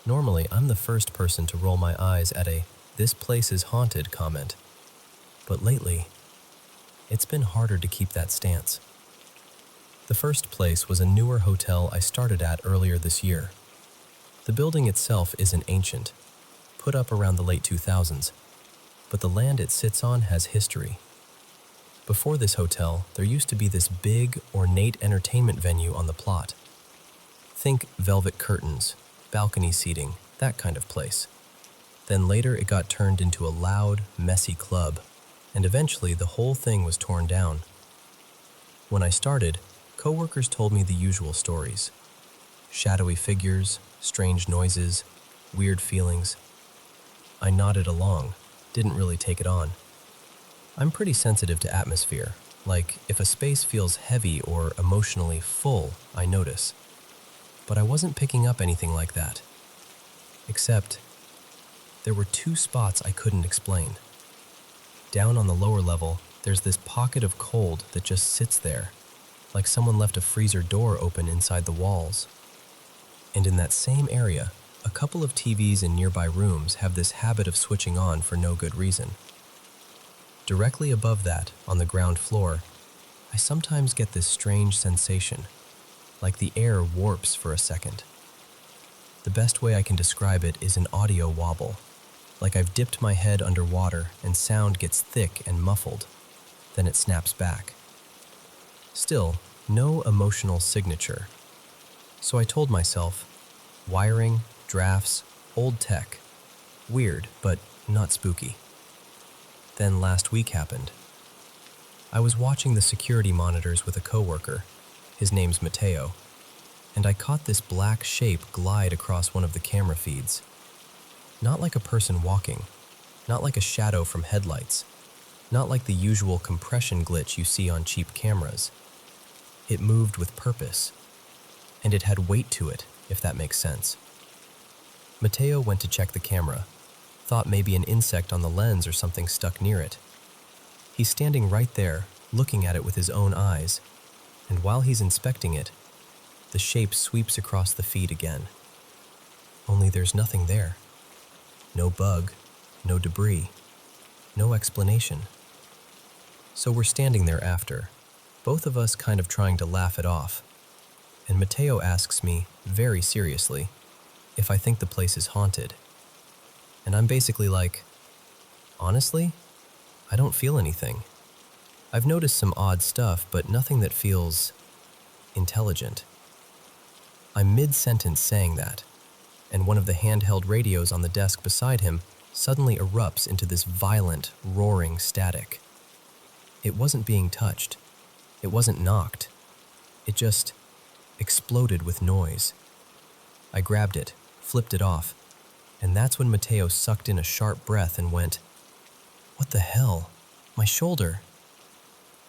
Normally, I'm the first person to roll my eyes at a "this place is haunted" comment. But lately, it's been harder to keep that stance. The first place was a newer hotel I started at earlier this year. The building itself isn't ancient, put up around the late 2000s, but the land it sits on has history. Before this hotel, there used to be this big, ornate entertainment venue on the plot. Think velvet curtains, balcony seating, that kind of place. Then later it got turned into a loud, messy club, and eventually the whole thing was torn down. When I started, coworkers told me the usual stories. Shadowy figures, strange noises, weird feelings. I nodded along, didn't really take it on. I'm pretty sensitive to atmosphere, like if a space feels heavy or emotionally full, I notice. But I wasn't picking up anything like that. Except, there were two spots I couldn't explain. Down on the lower level, there's this pocket of cold that just sits there, like someone left a freezer door open inside the walls. And in that same area, a couple of TVs in nearby rooms have this habit of switching on for no good reason. Directly above that, on the ground floor, I sometimes get this strange sensation, like the air warps for a second. The best way I can describe it is an audio wobble, like I've dipped my head underwater and sound gets thick and muffled, then it snaps back. Still, no emotional signature. So I told myself, wiring, drafts, old tech, weird, but not spooky. Then last week happened. I was watching the security monitors with a coworker, his name's Mateo, and I caught this black shape glide across one of the camera feeds. Not like a person walking, not like a shadow from headlights, not like the usual compression glitch you see on cheap cameras. It moved with purpose, and it had weight to it, if that makes sense. Mateo went to check the camera, thought maybe an insect on the lens or something stuck near it. He's standing right there, looking at it with his own eyes, and while he's inspecting it, the shape sweeps across the feed again. Only there's nothing there. No bug, no debris, no explanation. So we're standing there after, both of us kind of trying to laugh it off, and Mateo asks me, very seriously, if I think the place is haunted. And I'm basically like, honestly, I don't feel anything. I've noticed some odd stuff, but nothing that feels intelligent. I'm mid-sentence saying that, and one of the handheld radios on the desk beside him suddenly erupts into this violent, roaring static. It wasn't being touched. It wasn't knocked. It just exploded with noise. I grabbed it, flipped it off, and that's when Mateo sucked in a sharp breath and went, "What the hell? My shoulder."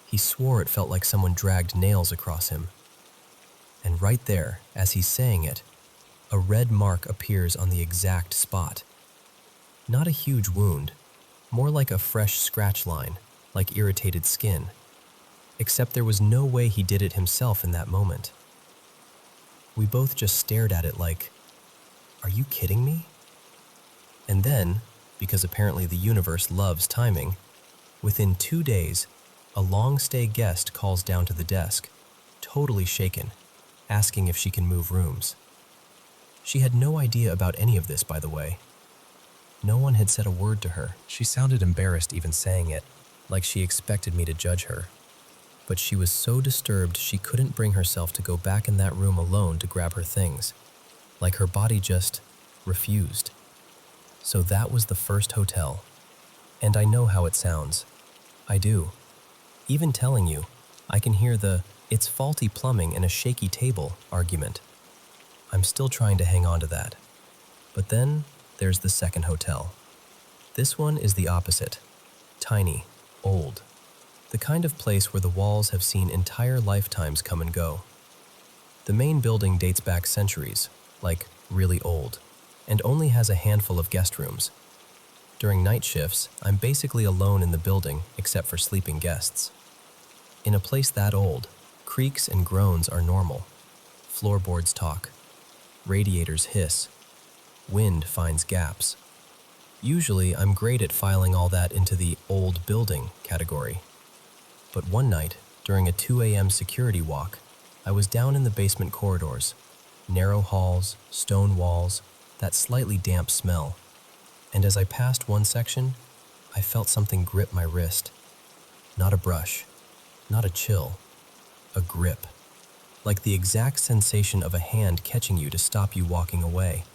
He swore it felt like someone dragged nails across him. And right there, as he's saying it, a red mark appears on the exact spot. Not a huge wound, more like a fresh scratch line, like irritated skin. Except there was no way he did it himself in that moment. We both just stared at it like, are you kidding me? And then, because apparently the universe loves timing, within 2 days, a long-stay guest calls down to the desk, totally shaken, asking if she can move rooms. She had no idea about any of this, by the way. No one had said a word to her. She sounded embarrassed even saying it, like she expected me to judge her. But she was so disturbed she couldn't bring herself to go back in that room alone to grab her things. Like her body just refused. So that was the first hotel. And I know how it sounds. I do. Even telling you, I can hear the "it's faulty plumbing and a shaky table" argument. I'm still trying to hang on to that. But then there's the second hotel. This one is the opposite. Tiny, old. The kind of place where the walls have seen entire lifetimes come and go. The main building dates back centuries, like really old, and only has a handful of guest rooms. During night shifts, I'm basically alone in the building except for sleeping guests. In a place that old, creaks and groans are normal. Floorboards talk. Radiators hiss. Wind finds gaps. Usually, I'm great at filing all that into the old building category. But one night, during a 2 a.m. security walk, I was down in the basement corridors. Narrow halls, stone walls, that slightly damp smell. And as I passed one section, I felt something grip my wrist. Not a brush, not a chill, a grip. Like the exact sensation of a hand catching you to stop you walking away.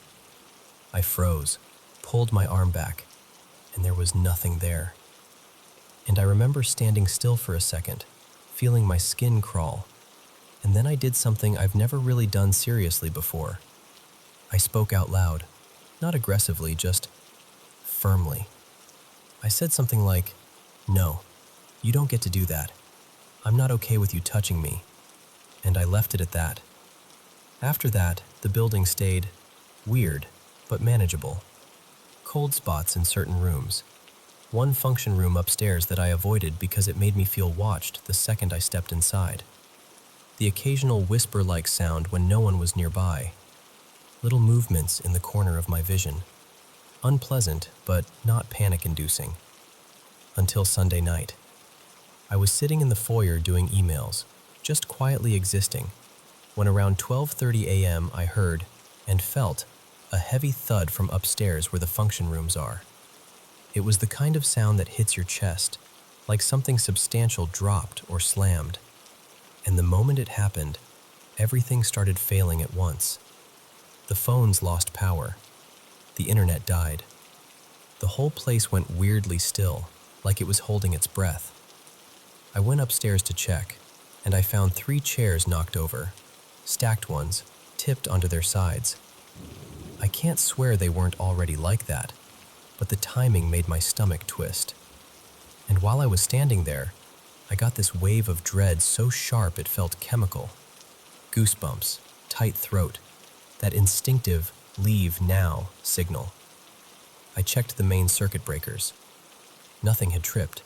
I froze, pulled my arm back, and there was nothing there. And I remember standing still for a second, feeling my skin crawl. And then I did something I've never really done seriously before. I spoke out loud, not aggressively, just firmly. I said something like, "No, you don't get to do that. I'm not okay with you touching me." And I left it at that. After that, the building stayed weird, but manageable. Cold spots in certain rooms. One function room upstairs that I avoided because it made me feel watched the second I stepped inside. The occasional whisper-like sound when no one was nearby. Little movements in the corner of my vision. Unpleasant, but not panic-inducing. Until Sunday night. I was sitting in the foyer doing emails, just quietly existing, when around 12:30 a.m. I heard, and felt, a heavy thud from upstairs where the function rooms are. It was the kind of sound that hits your chest, like something substantial dropped or slammed. And the moment it happened, everything started failing at once. The phones lost power. The internet died. The whole place went weirdly still, like it was holding its breath. I went upstairs to check, and I found 3 chairs knocked over, stacked ones, tipped onto their sides. I can't swear they weren't already like that, but the timing made my stomach twist. And while I was standing there, I got this wave of dread so sharp it felt chemical. Goosebumps, tight throat, that instinctive "leave now" signal. I checked the main circuit breakers. Nothing had tripped.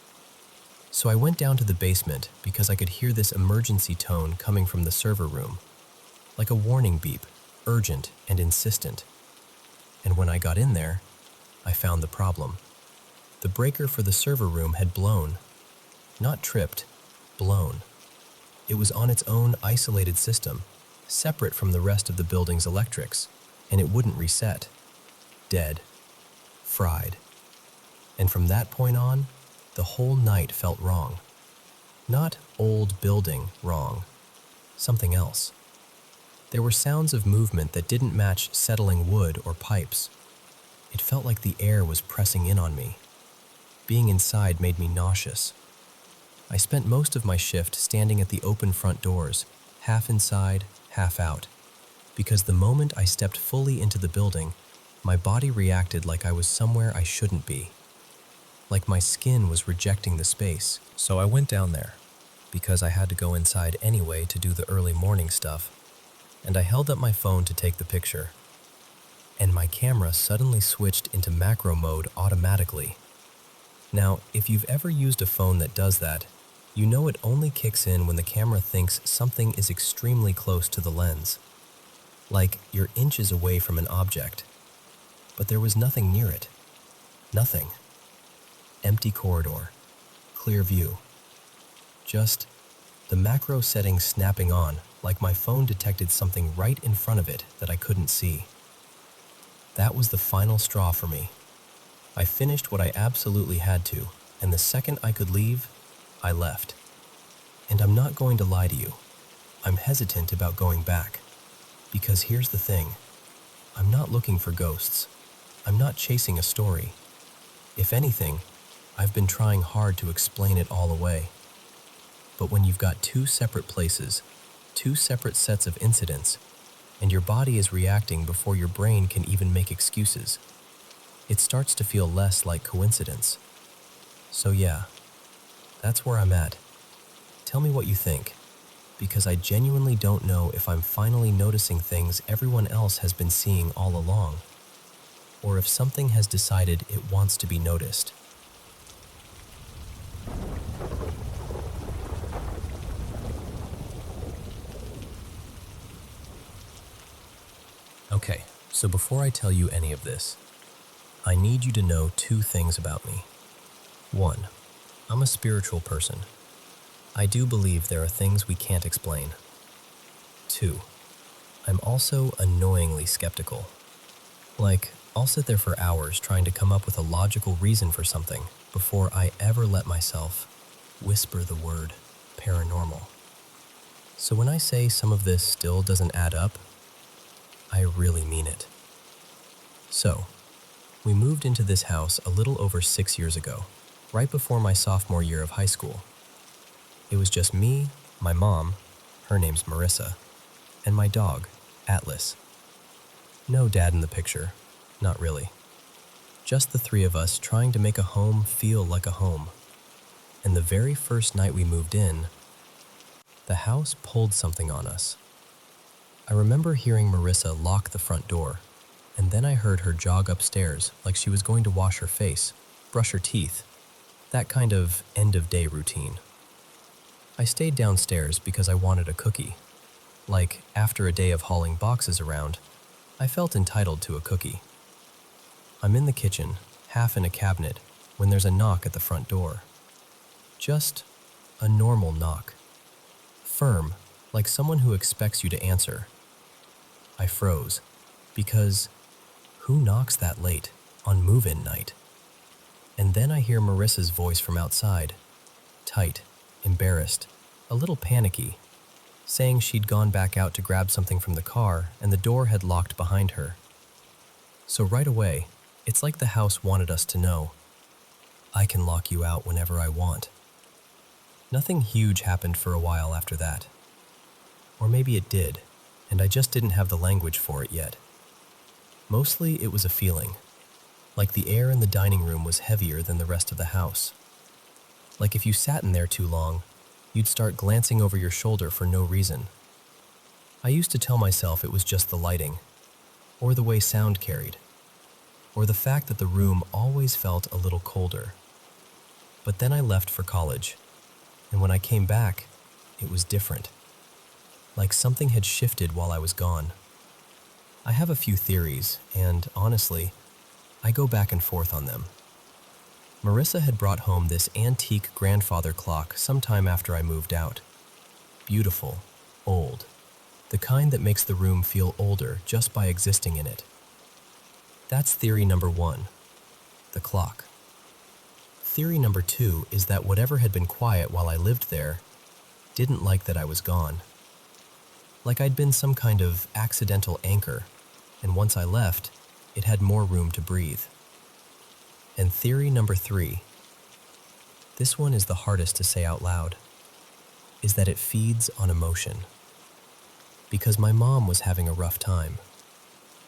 So I went down to the basement because I could hear this emergency tone coming from the server room, like a warning beep, urgent and insistent. And when I got in there, I found the problem. The breaker for the server room had blown. Not tripped, blown. It was on its own isolated system, separate from the rest of the building's electrics, and it wouldn't reset. Dead. Fried. And from that point on, the whole night felt wrong. Not old building wrong. Something else. There were sounds of movement that didn't match settling wood or pipes. It felt like the air was pressing in on me. Being inside made me nauseous. I spent most of my shift standing at the open front doors, half inside, half out, because the moment I stepped fully into the building, my body reacted like I was somewhere I shouldn't be. Like my skin was rejecting the space. So I went down there, because I had to go inside anyway to do the early morning stuff, and I held up my phone to take the picture. And my camera suddenly switched into macro mode automatically. Now, if you've ever used a phone that does that, you know it only kicks in when the camera thinks something is extremely close to the lens. Like you're inches away from an object. But there was nothing near it. Nothing. Empty corridor. Clear view. Just the macro setting snapping on, like my phone detected something right in front of it that I couldn't see. That was the final straw for me. I finished what I absolutely had to, and the second I could leave, I left. And I'm not going to lie to you. I'm hesitant about going back. Because here's the thing. I'm not looking for ghosts. I'm not chasing a story. If anything, I've been trying hard to explain it all away. But when you've got 2 separate places, 2 separate sets of incidents, and your body is reacting before your brain can even make excuses, it starts to feel less like coincidence. So yeah, that's where I'm at. Tell me what you think, because I genuinely don't know if I'm finally noticing things everyone else has been seeing all along, or if something has decided it wants to be noticed. Okay, so before I tell you any of this, I need you to know two things about me. One, I'm a spiritual person. I do believe there are things we can't explain. Two, I'm also annoyingly skeptical. Like, I'll sit there for hours trying to come up with a logical reason for something before I ever let myself whisper the word paranormal. So when I say some of this still doesn't add up, I really mean it. So, we moved into this house a little over 6 years ago, right before my sophomore year of high school. It was just me, my mom, her name's Marissa, and my dog, Atlas. No dad in the picture, not really. Just the three of us trying to make a home feel like a home. And the very first night we moved in, the house pulled something on us. I remember hearing Marissa lock the front door, and then I heard her jog upstairs like she was going to wash her face, brush her teeth, that kind of end-of-day routine. I stayed downstairs because I wanted a cookie. Like, after a day of hauling boxes around, I felt entitled to a cookie. I'm in the kitchen, half in a cabinet, when there's a knock at the front door. Just a normal knock. Firm, like someone who expects you to answer. I froze, because who knocks that late on move-in night? And then I hear Marissa's voice from outside, tight, embarrassed, a little panicky, saying she'd gone back out to grab something from the car and the door had locked behind her. So right away, it's like the house wanted us to know, I can lock you out whenever I want. Nothing huge happened for a while after that. Or maybe it did, and I just didn't have the language for it yet. Mostly it was a feeling, like the air in the dining room was heavier than the rest of the house. Like if you sat in there too long, you'd start glancing over your shoulder for no reason. I used to tell myself it was just the lighting, or the way sound carried, or the fact that the room always felt a little colder. But then I left for college, and when I came back, it was different. Like something had shifted while I was gone. I have a few theories, and honestly, I go back and forth on them. Marissa had brought home this antique grandfather clock sometime after I moved out. Beautiful, old, the kind that makes the room feel older just by existing in it. That's theory number one, the clock. Theory number two is that whatever had been quiet while I lived there didn't like that I was gone. Like I'd been some kind of accidental anchor, and once I left, it had more room to breathe. And theory number three, this one is the hardest to say out loud, is that it feeds on emotion. Because my mom was having a rough time.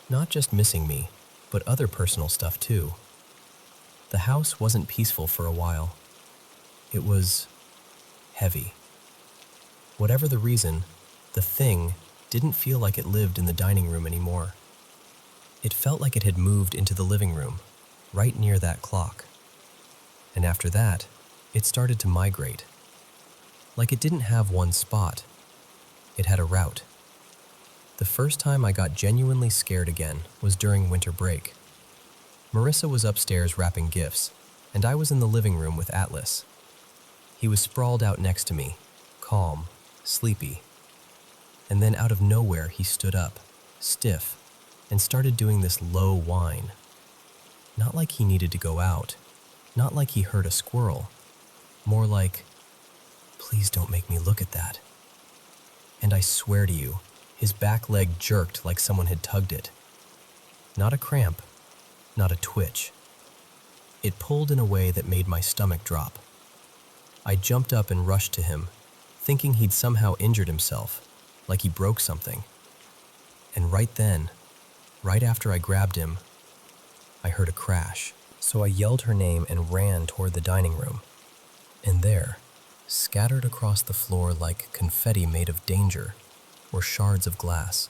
Not just missing me, but other personal stuff too. The house wasn't peaceful for a while. It was heavy. Whatever the reason, the thing didn't feel like it lived in the dining room anymore. It felt like it had moved into the living room, right near that clock. And after that, it started to migrate. Like it didn't have one spot. It had a route. The first time I got genuinely scared again was during winter break. Marissa was upstairs wrapping gifts, and I was in the living room with Atlas. He was sprawled out next to me, calm, sleepy. And then out of nowhere he stood up, stiff, and started doing this low whine. Not like he needed to go out, not like he heard a squirrel, more like, please don't make me look at that. And I swear to you, his back leg jerked like someone had tugged it. Not a cramp, not a twitch. It pulled in a way that made my stomach drop. I jumped up and rushed to him, thinking he'd somehow injured himself, like he broke something. And right then, right after I grabbed him, I heard a crash. So I yelled her name and ran toward the dining room. And there, scattered across the floor like confetti made of danger, were shards of glass.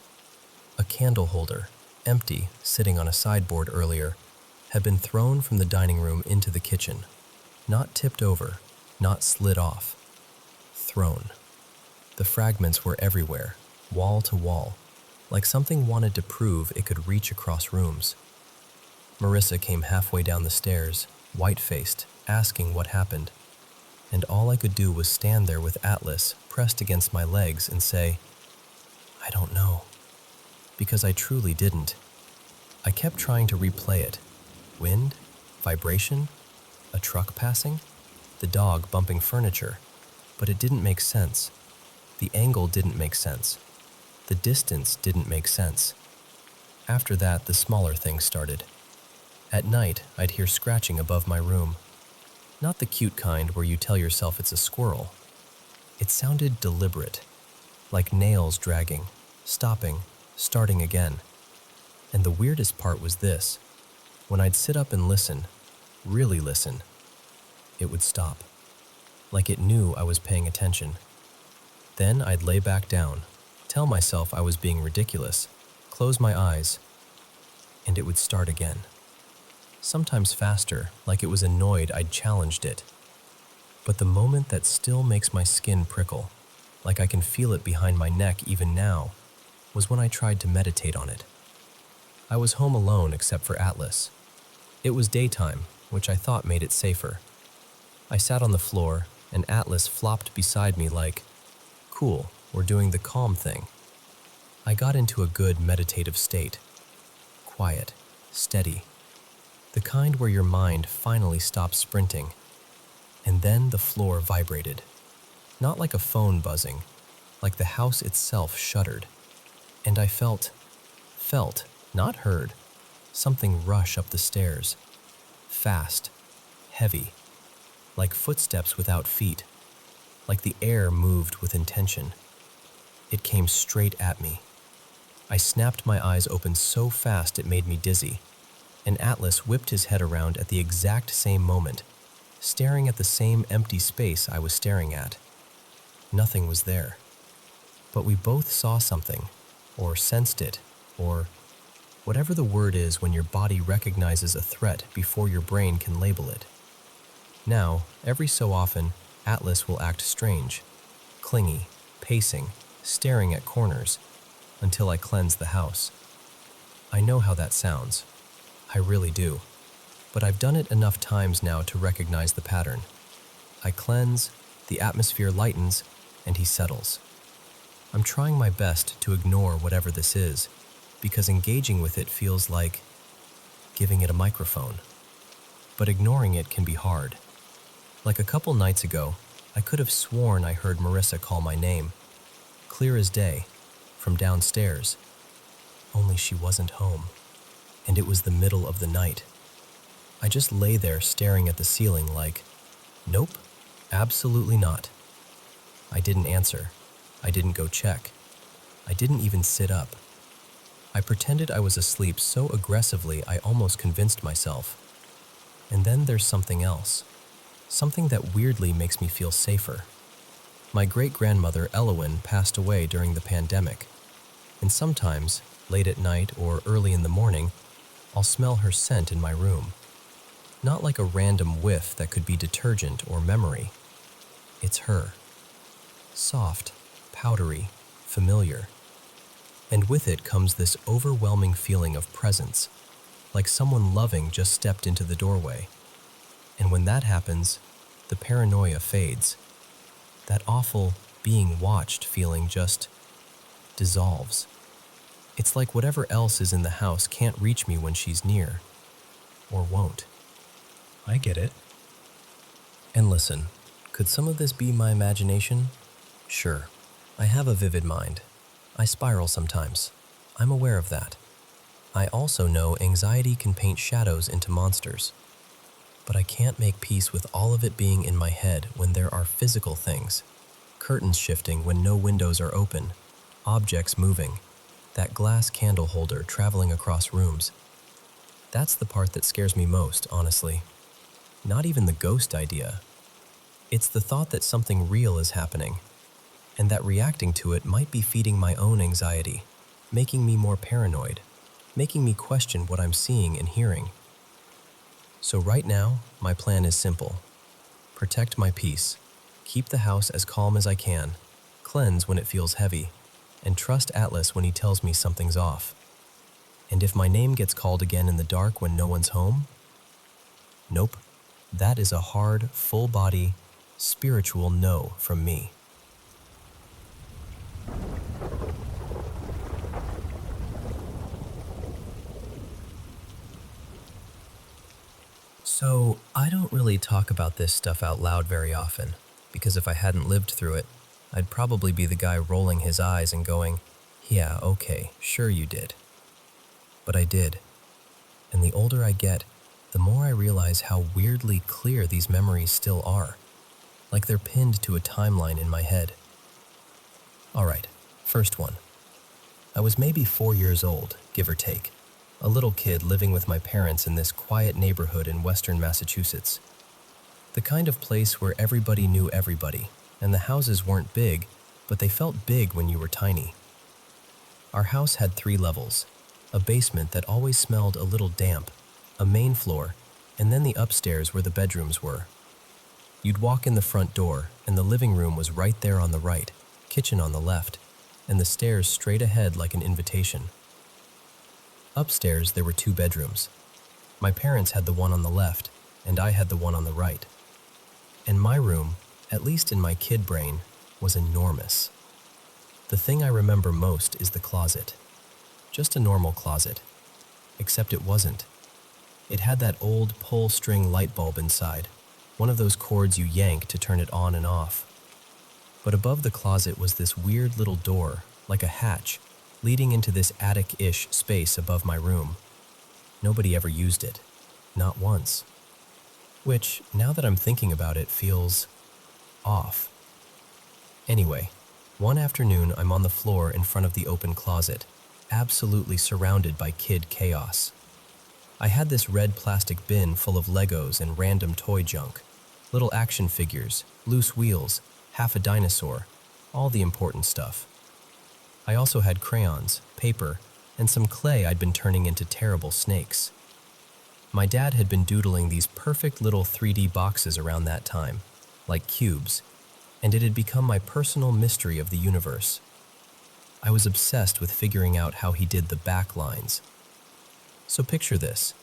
A candle holder, empty, sitting on a sideboard earlier, had been thrown from the dining room into the kitchen. Not tipped over, not slid off. Thrown. The fragments were everywhere, wall to wall, like something wanted to prove it could reach across rooms. Marissa came halfway down the stairs, white-faced, asking what happened. And all I could do was stand there with Atlas pressed against my legs and say, "I don't know." Because I truly didn't. I kept trying to replay it. Wind? Vibration? A truck passing? The dog bumping furniture? But it didn't make sense. The angle didn't make sense. The distance didn't make sense. After that, the smaller things started. At night, I'd hear scratching above my room. Not the cute kind where you tell yourself it's a squirrel. It sounded deliberate, like nails dragging, stopping, starting again. And the weirdest part was this. When I'd sit up and listen, really listen, it would stop. Like it knew I was paying attention. Then I'd lay back down, tell myself I was being ridiculous, close my eyes, and it would start again. Sometimes faster, like it was annoyed I'd challenged it. But the moment that still makes my skin prickle, like I can feel it behind my neck even now, was when I tried to meditate on it. I was home alone except for Atlas. It was daytime, which I thought made it safer. I sat on the floor, and Atlas flopped beside me like, "Cool, we're doing the calm thing." I got into a good meditative state. Quiet, steady. The kind where your mind finally stops sprinting. And then the floor vibrated. Not like a phone buzzing, like the house itself shuddered. And I felt, not heard, something rush up the stairs. Fast, heavy, like footsteps without feet, like the air moved with intention. It came straight at me. I snapped my eyes open so fast it made me dizzy, and Atlas whipped his head around at the exact same moment, staring at the same empty space I was staring at. Nothing was there. But we both saw something, or sensed it, or whatever the word is when your body recognizes a threat before your brain can label it. Now, every so often, Atlas will act strange, clingy, pacing, staring at corners, until I cleanse the house. I know how that sounds. I really do. But I've done it enough times now to recognize the pattern. I cleanse, the atmosphere lightens, and he settles. I'm trying my best to ignore whatever this is, because engaging with it feels like giving it a microphone. But ignoring it can be hard. Like a couple nights ago, I could have sworn I heard Marissa call my name, clear as day, from downstairs. Only she wasn't home, and it was the middle of the night. I just lay there staring at the ceiling like, nope, absolutely not. I didn't answer. I didn't go check. I didn't even sit up. I pretended I was asleep so aggressively I almost convinced myself. And then there's something else. Something that weirdly makes me feel safer. My great-grandmother Elowen passed away during the pandemic, and sometimes, late at night or early in the morning, I'll smell her scent in my room. Not like a random whiff that could be detergent or memory. It's her. Soft, powdery, familiar. And with it comes this overwhelming feeling of presence, like someone loving just stepped into the doorway. And when that happens, the paranoia fades. That awful being watched feeling just dissolves. It's like whatever else is in the house can't reach me when she's near, or won't. I get it. And listen, could some of this be my imagination? Sure. I have a vivid mind. I spiral sometimes. I'm aware of that. I also know anxiety can paint shadows into monsters. But I can't make peace with all of it being in my head when there are physical things. Curtains shifting when no windows are open. Objects moving. That glass candle holder traveling across rooms. That's the part that scares me most, honestly. Not even the ghost idea. It's the thought that something real is happening, and that reacting to it might be feeding my own anxiety, making me more paranoid, making me question what I'm seeing and hearing. So right now, my plan is simple. Protect my peace, keep the house as calm as I can, cleanse when it feels heavy, and trust Atlas when he tells me something's off. And if my name gets called again in the dark when no one's home? Nope. That is a hard, full-body, spiritual no from me. So, I don't really talk about this stuff out loud very often, because if I hadn't lived through it, I'd probably be the guy rolling his eyes and going, "Yeah, okay, sure you did." But I did. And the older I get, the more I realize how weirdly clear these memories still are, like they're pinned to a timeline in my head. Alright, first one. I was maybe 4 years old, give or take, a little kid living with my parents in this quiet neighborhood in western Massachusetts. The kind of place where everybody knew everybody, and the houses weren't big, but they felt big when you were tiny. Our house had 3 levels, a basement that always smelled a little damp, a main floor, and then the upstairs where the bedrooms were. You'd walk in the front door, and the living room was right there on the right, kitchen on the left, and the stairs straight ahead like an invitation. Upstairs, there were 2 bedrooms. My parents had the one on the left, and I had the one on the right. And my room, at least in my kid brain, was enormous. The thing I remember most is the closet. Just a normal closet. Except it wasn't. It had that old pull-string light bulb inside, one of those cords you yank to turn it on and off. But above the closet was this weird little door, like a hatch, leading into this attic-ish space above my room. Nobody ever used it. Not once. Which, now that I'm thinking about it, feels off. Anyway, one afternoon I'm on the floor in front of the open closet, absolutely surrounded by kid chaos. I had this red plastic bin full of Legos and random toy junk, little action figures, loose wheels, half a dinosaur, all the important stuff. I also had crayons, paper, and some clay I'd been turning into terrible snakes. My dad had been doodling these perfect little 3D boxes around that time, like cubes, and it had become my personal mystery of the universe. I was obsessed with figuring out how he did the back lines. So picture this,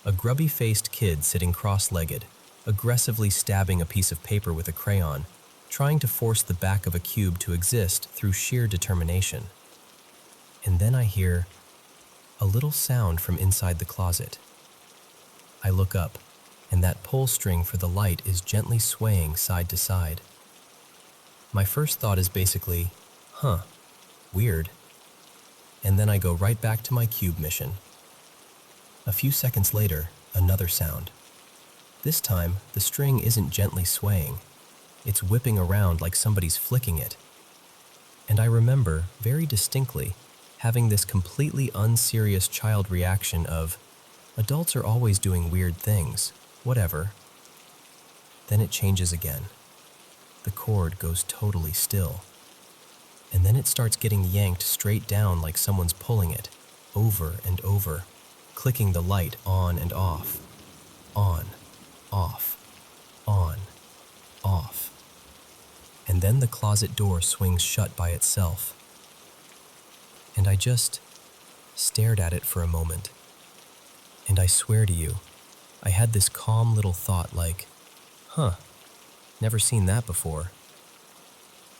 a grubby-faced kid sitting cross-legged, aggressively stabbing a piece of paper with a crayon, trying to force the back of a cube to exist through sheer determination. And then I hear a little sound from inside the closet. I look up, and that pull string for the light is gently swaying side to side. My first thought is basically, weird. And then I go right back to my cube mission. A few seconds later, another sound. This time, the string isn't gently swaying. It's whipping around like somebody's flicking it. And I remember, very distinctly, having this completely unserious child reaction of, adults are always doing weird things, whatever. Then it changes again. The cord goes totally still. And then it starts getting yanked straight down like someone's pulling it, over and over, clicking the light on and off, on, off, on, off. And then the closet door swings shut by itself. And I just stared at it for a moment. And I swear to you, I had this calm little thought like, never seen that before.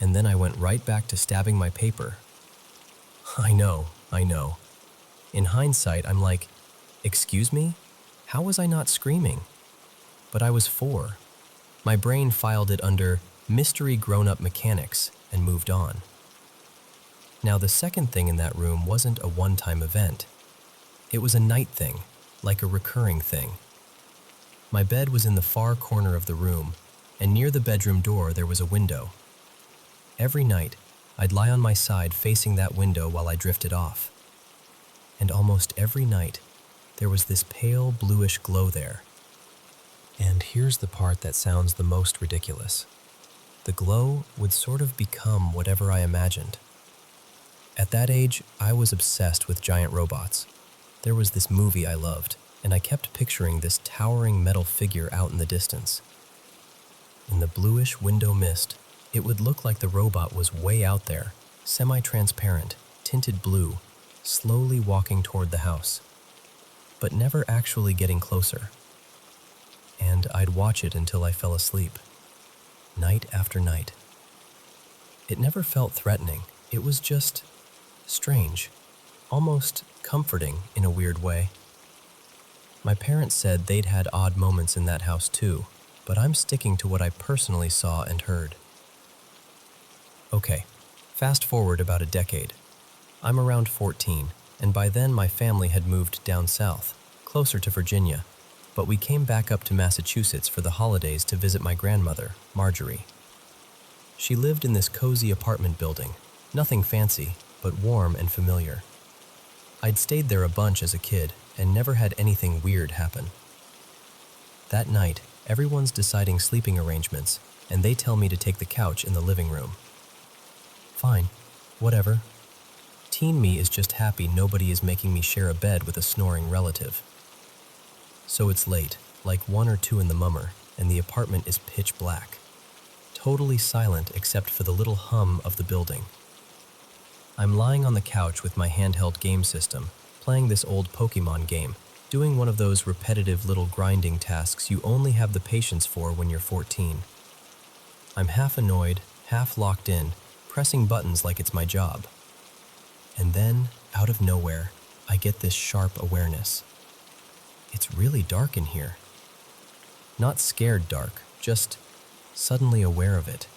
And then I went right back to stabbing my paper. I know. In hindsight, I'm like, excuse me? How was I not screaming? But I was 4. My brain filed it under mystery grown-up mechanics and moved on. Now, the second thing in that room wasn't a one-time event. It was a night thing, like a recurring thing. My bed was in the far corner of the room, and near the bedroom door there was a window. Every night, I'd lie on my side facing that window while I drifted off. And almost every night, there was this pale bluish glow there. And here's the part that sounds the most ridiculous. The glow would sort of become whatever I imagined. At that age, I was obsessed with giant robots. There was this movie I loved, and I kept picturing this towering metal figure out in the distance. In the bluish window mist, it would look like the robot was way out there, semi-transparent, tinted blue, slowly walking toward the house, but never actually getting closer. And I'd watch it until I fell asleep, night after night. It never felt threatening. It was just strange, almost comforting in a weird way. My parents said they'd had odd moments in that house too, but I'm sticking to what I personally saw and heard. Okay, fast forward about a decade. I'm around 14, and by then my family had moved down south, closer to Virginia, but we came back up to Massachusetts for the holidays to visit my grandmother, Marjorie. She lived in this cozy apartment building, nothing fancy, but warm and familiar. I'd stayed there a bunch as a kid and never had anything weird happen. That night, everyone's deciding sleeping arrangements, and they tell me to take the couch in the living room. Fine, whatever. Teen me is just happy nobody is making me share a bed with a snoring relative. So it's late, like 1 or 2 in the mummer, and the apartment is pitch black. Totally silent except for the little hum of the building. I'm lying on the couch with my handheld game system, playing this old Pokemon game, doing one of those repetitive little grinding tasks you only have the patience for when you're 14. I'm half annoyed, half locked in, pressing buttons like it's my job. And then, out of nowhere, I get this sharp awareness. It's really dark in here. Not scared dark, just suddenly aware of it.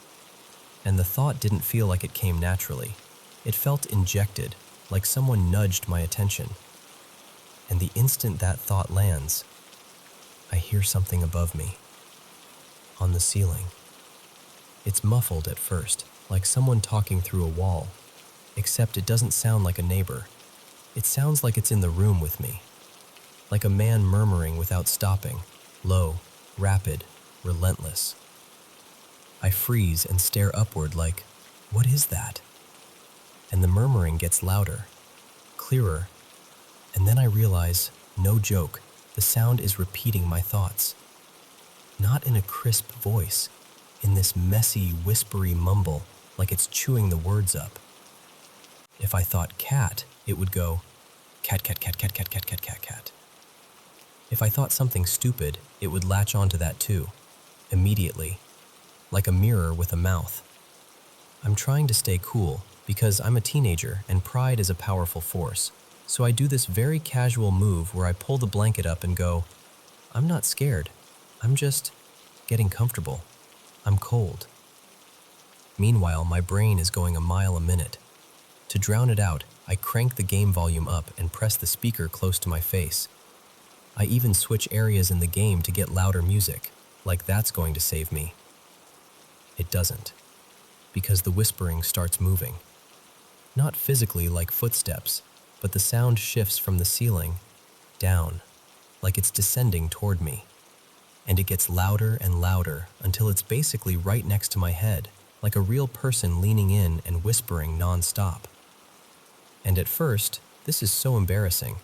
And the thought didn't feel like it came naturally. It felt injected, like someone nudged my attention. And the instant that thought lands, I hear something above me, on the ceiling. It's muffled at first, like someone talking through a wall, except it doesn't sound like a neighbor. It sounds like it's in the room with me, like a man murmuring without stopping, low, rapid, relentless. I freeze and stare upward like, what is that? And the murmuring gets louder, clearer, and then I realize, no joke, the sound is repeating my thoughts. Not in a crisp voice, in this messy, whispery mumble, like it's chewing the words up. If I thought cat, it would go, cat, cat, cat, cat, cat, cat, cat, cat, cat. If I thought something stupid, it would latch onto that too, immediately, like a mirror with a mouth. I'm trying to stay cool, because I'm a teenager and pride is a powerful force. So I do this very casual move where I pull the blanket up and go, I'm not scared. I'm just getting comfortable. I'm cold. Meanwhile, my brain is going a mile a minute. To drown it out, I crank the game volume up and press the speaker close to my face. I even switch areas in the game to get louder music, like that's going to save me. It doesn't, because the whispering starts moving. Not physically like footsteps, but the sound shifts from the ceiling, down, like it's descending toward me. And it gets louder and louder until it's basically right next to my head, like a real person leaning in and whispering non-stop. And at first, this is so embarrassing.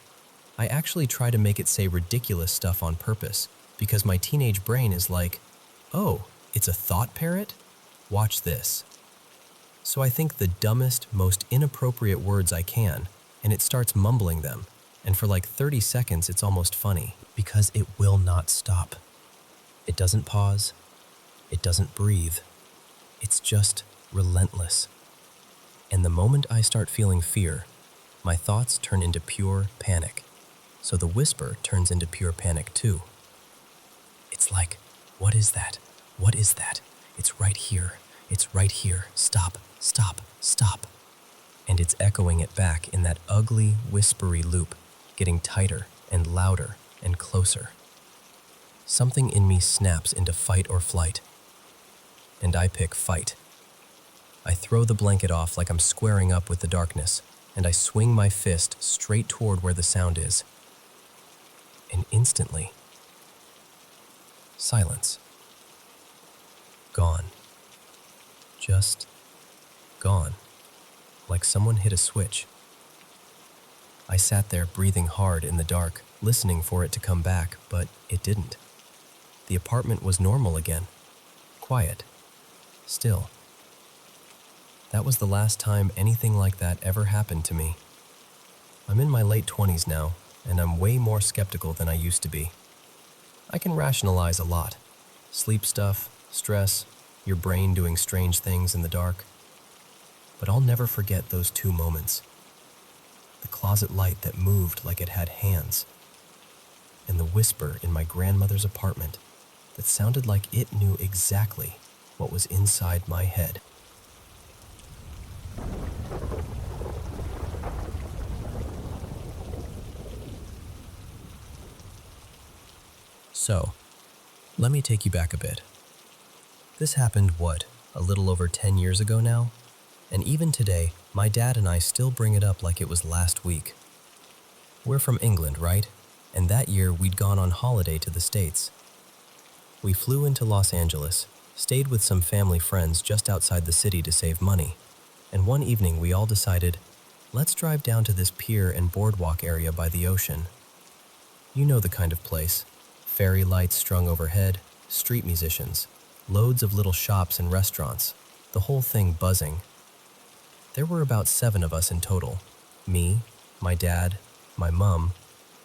I actually try to make it say ridiculous stuff on purpose, because my teenage brain is like, oh, it's a thought parrot? Watch this. So I think the dumbest, most inappropriate words I can, and it starts mumbling them, and for like 30 seconds it's almost funny, because it will not stop. It doesn't pause, it doesn't breathe, it's just relentless. And the moment I start feeling fear, my thoughts turn into pure panic, so the whisper turns into pure panic too. It's like, what is that? What is that? It's right here, stop, stop, stop. And it's echoing it back in that ugly, whispery loop, getting tighter and louder and closer. Something in me snaps into fight or flight, and I pick fight. I throw the blanket off like I'm squaring up with the darkness, and I swing my fist straight toward where the sound is. And instantly, silence. Gone. Just gone. Like someone hit a switch. I sat there breathing hard in the dark, listening for it to come back, but it didn't. The apartment was normal again. Quiet. Still. That was the last time anything like that ever happened to me. I'm in my late 20s now, and I'm way more skeptical than I used to be. I can rationalize a lot. Sleep stuff, stress, your brain doing strange things in the dark. But I'll never forget those 2 moments. The closet light that moved like it had hands, and the whisper in my grandmother's apartment that sounded like it knew exactly what was inside my head. So, let me take you back a bit. This happened, a little over 10 years ago now? And even today, my dad and I still bring it up like it was last week. We're from England, right? And that year we'd gone on holiday to the States. We flew into Los Angeles, stayed with some family friends just outside the city to save money, and one evening we all decided, let's drive down to this pier and boardwalk area by the ocean. You know the kind of place. Fairy lights strung overhead, street musicians, loads of little shops and restaurants, the whole thing buzzing. There were about 7 of us in total. Me, my dad, my mom,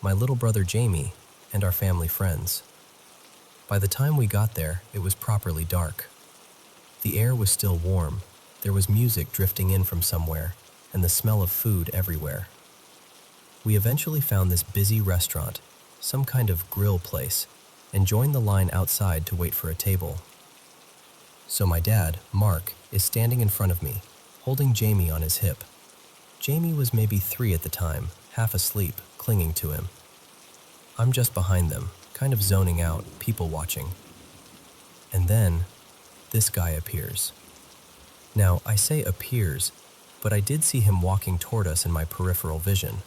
my little brother Jame, and our family friends. By the time we got there, it was properly dark. The air was still warm, there was music drifting in from somewhere, and the smell of food everywhere. We eventually found this busy restaurant, some kind of grill place, and joined the line outside to wait for a table. So my dad, Mark, is standing in front of me, holding Jame on his hip. Jame was maybe 3 at the time, half asleep, clinging to him. I'm just behind them, kind of zoning out, people watching. And then, this guy appears. Now, I say appears, but I did see him walking toward us in my peripheral vision.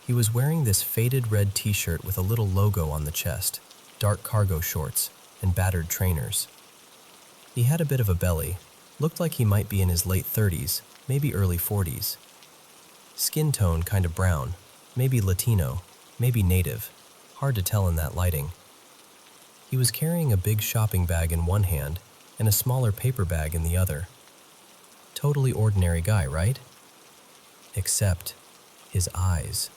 He was wearing this faded red t-shirt with a little logo on the chest, dark cargo shorts, and battered trainers. He had a bit of a belly, looked like he might be in his late 30s, maybe early 40s. Skin tone kind of brown, maybe Latino, maybe native, hard to tell in that lighting. He was carrying a big shopping bag in one hand and a smaller paper bag in the other. Totally ordinary guy, right? Except his eyes.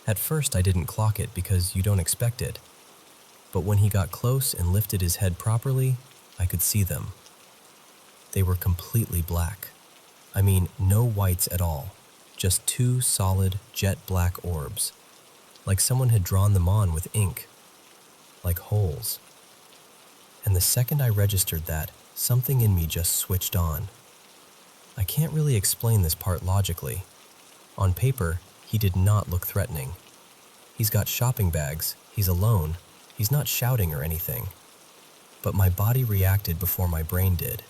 At first I didn't clock it because you don't expect it. But when he got close and lifted his head properly, I could see them. They were completely black. I mean, no whites at all. Just 2 solid, jet black orbs. Like someone had drawn them on with ink. Like holes. And the second I registered that, something in me just switched on. I can't really explain this part logically. On paper, he did not look threatening. He's got shopping bags, he's alone, he's not shouting or anything. But my body reacted before my brain did.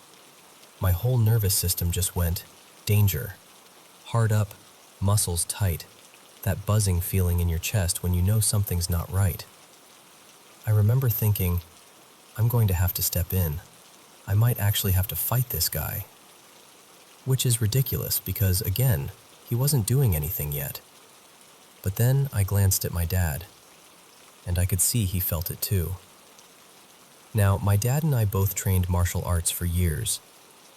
My whole nervous system just went, danger. Hard up, muscles tight, that buzzing feeling in your chest when you know something's not right. I remember thinking, I'm going to have to step in. I might actually have to fight this guy. Which is ridiculous because, again, he wasn't doing anything yet. But then I glanced at my dad, and I could see he felt it too. Now, my dad and I both trained martial arts for years,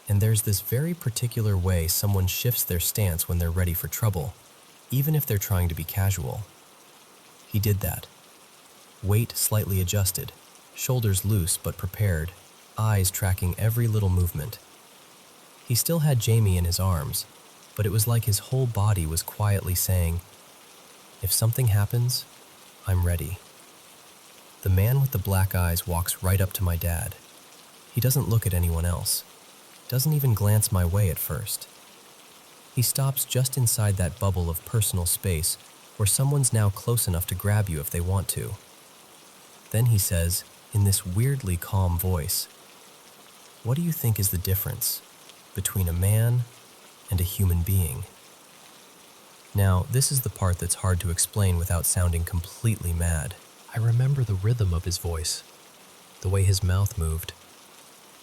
and there's this very particular way someone shifts their stance when they're ready for trouble, even if they're trying to be casual. He did that. Weight slightly adjusted, shoulders loose but prepared, eyes tracking every little movement. He still had Jame in his arms, but it was like his whole body was quietly saying, if something happens, I'm ready. The man with the black eyes walks right up to my dad. He doesn't look at anyone else, doesn't even glance my way at first. He stops just inside that bubble of personal space where someone's now close enough to grab you if they want to. Then he says, in this weirdly calm voice, what do you think is the difference between a man and a human being? Now, this is the part that's hard to explain without sounding completely mad. I remember the rhythm of his voice, the way his mouth moved.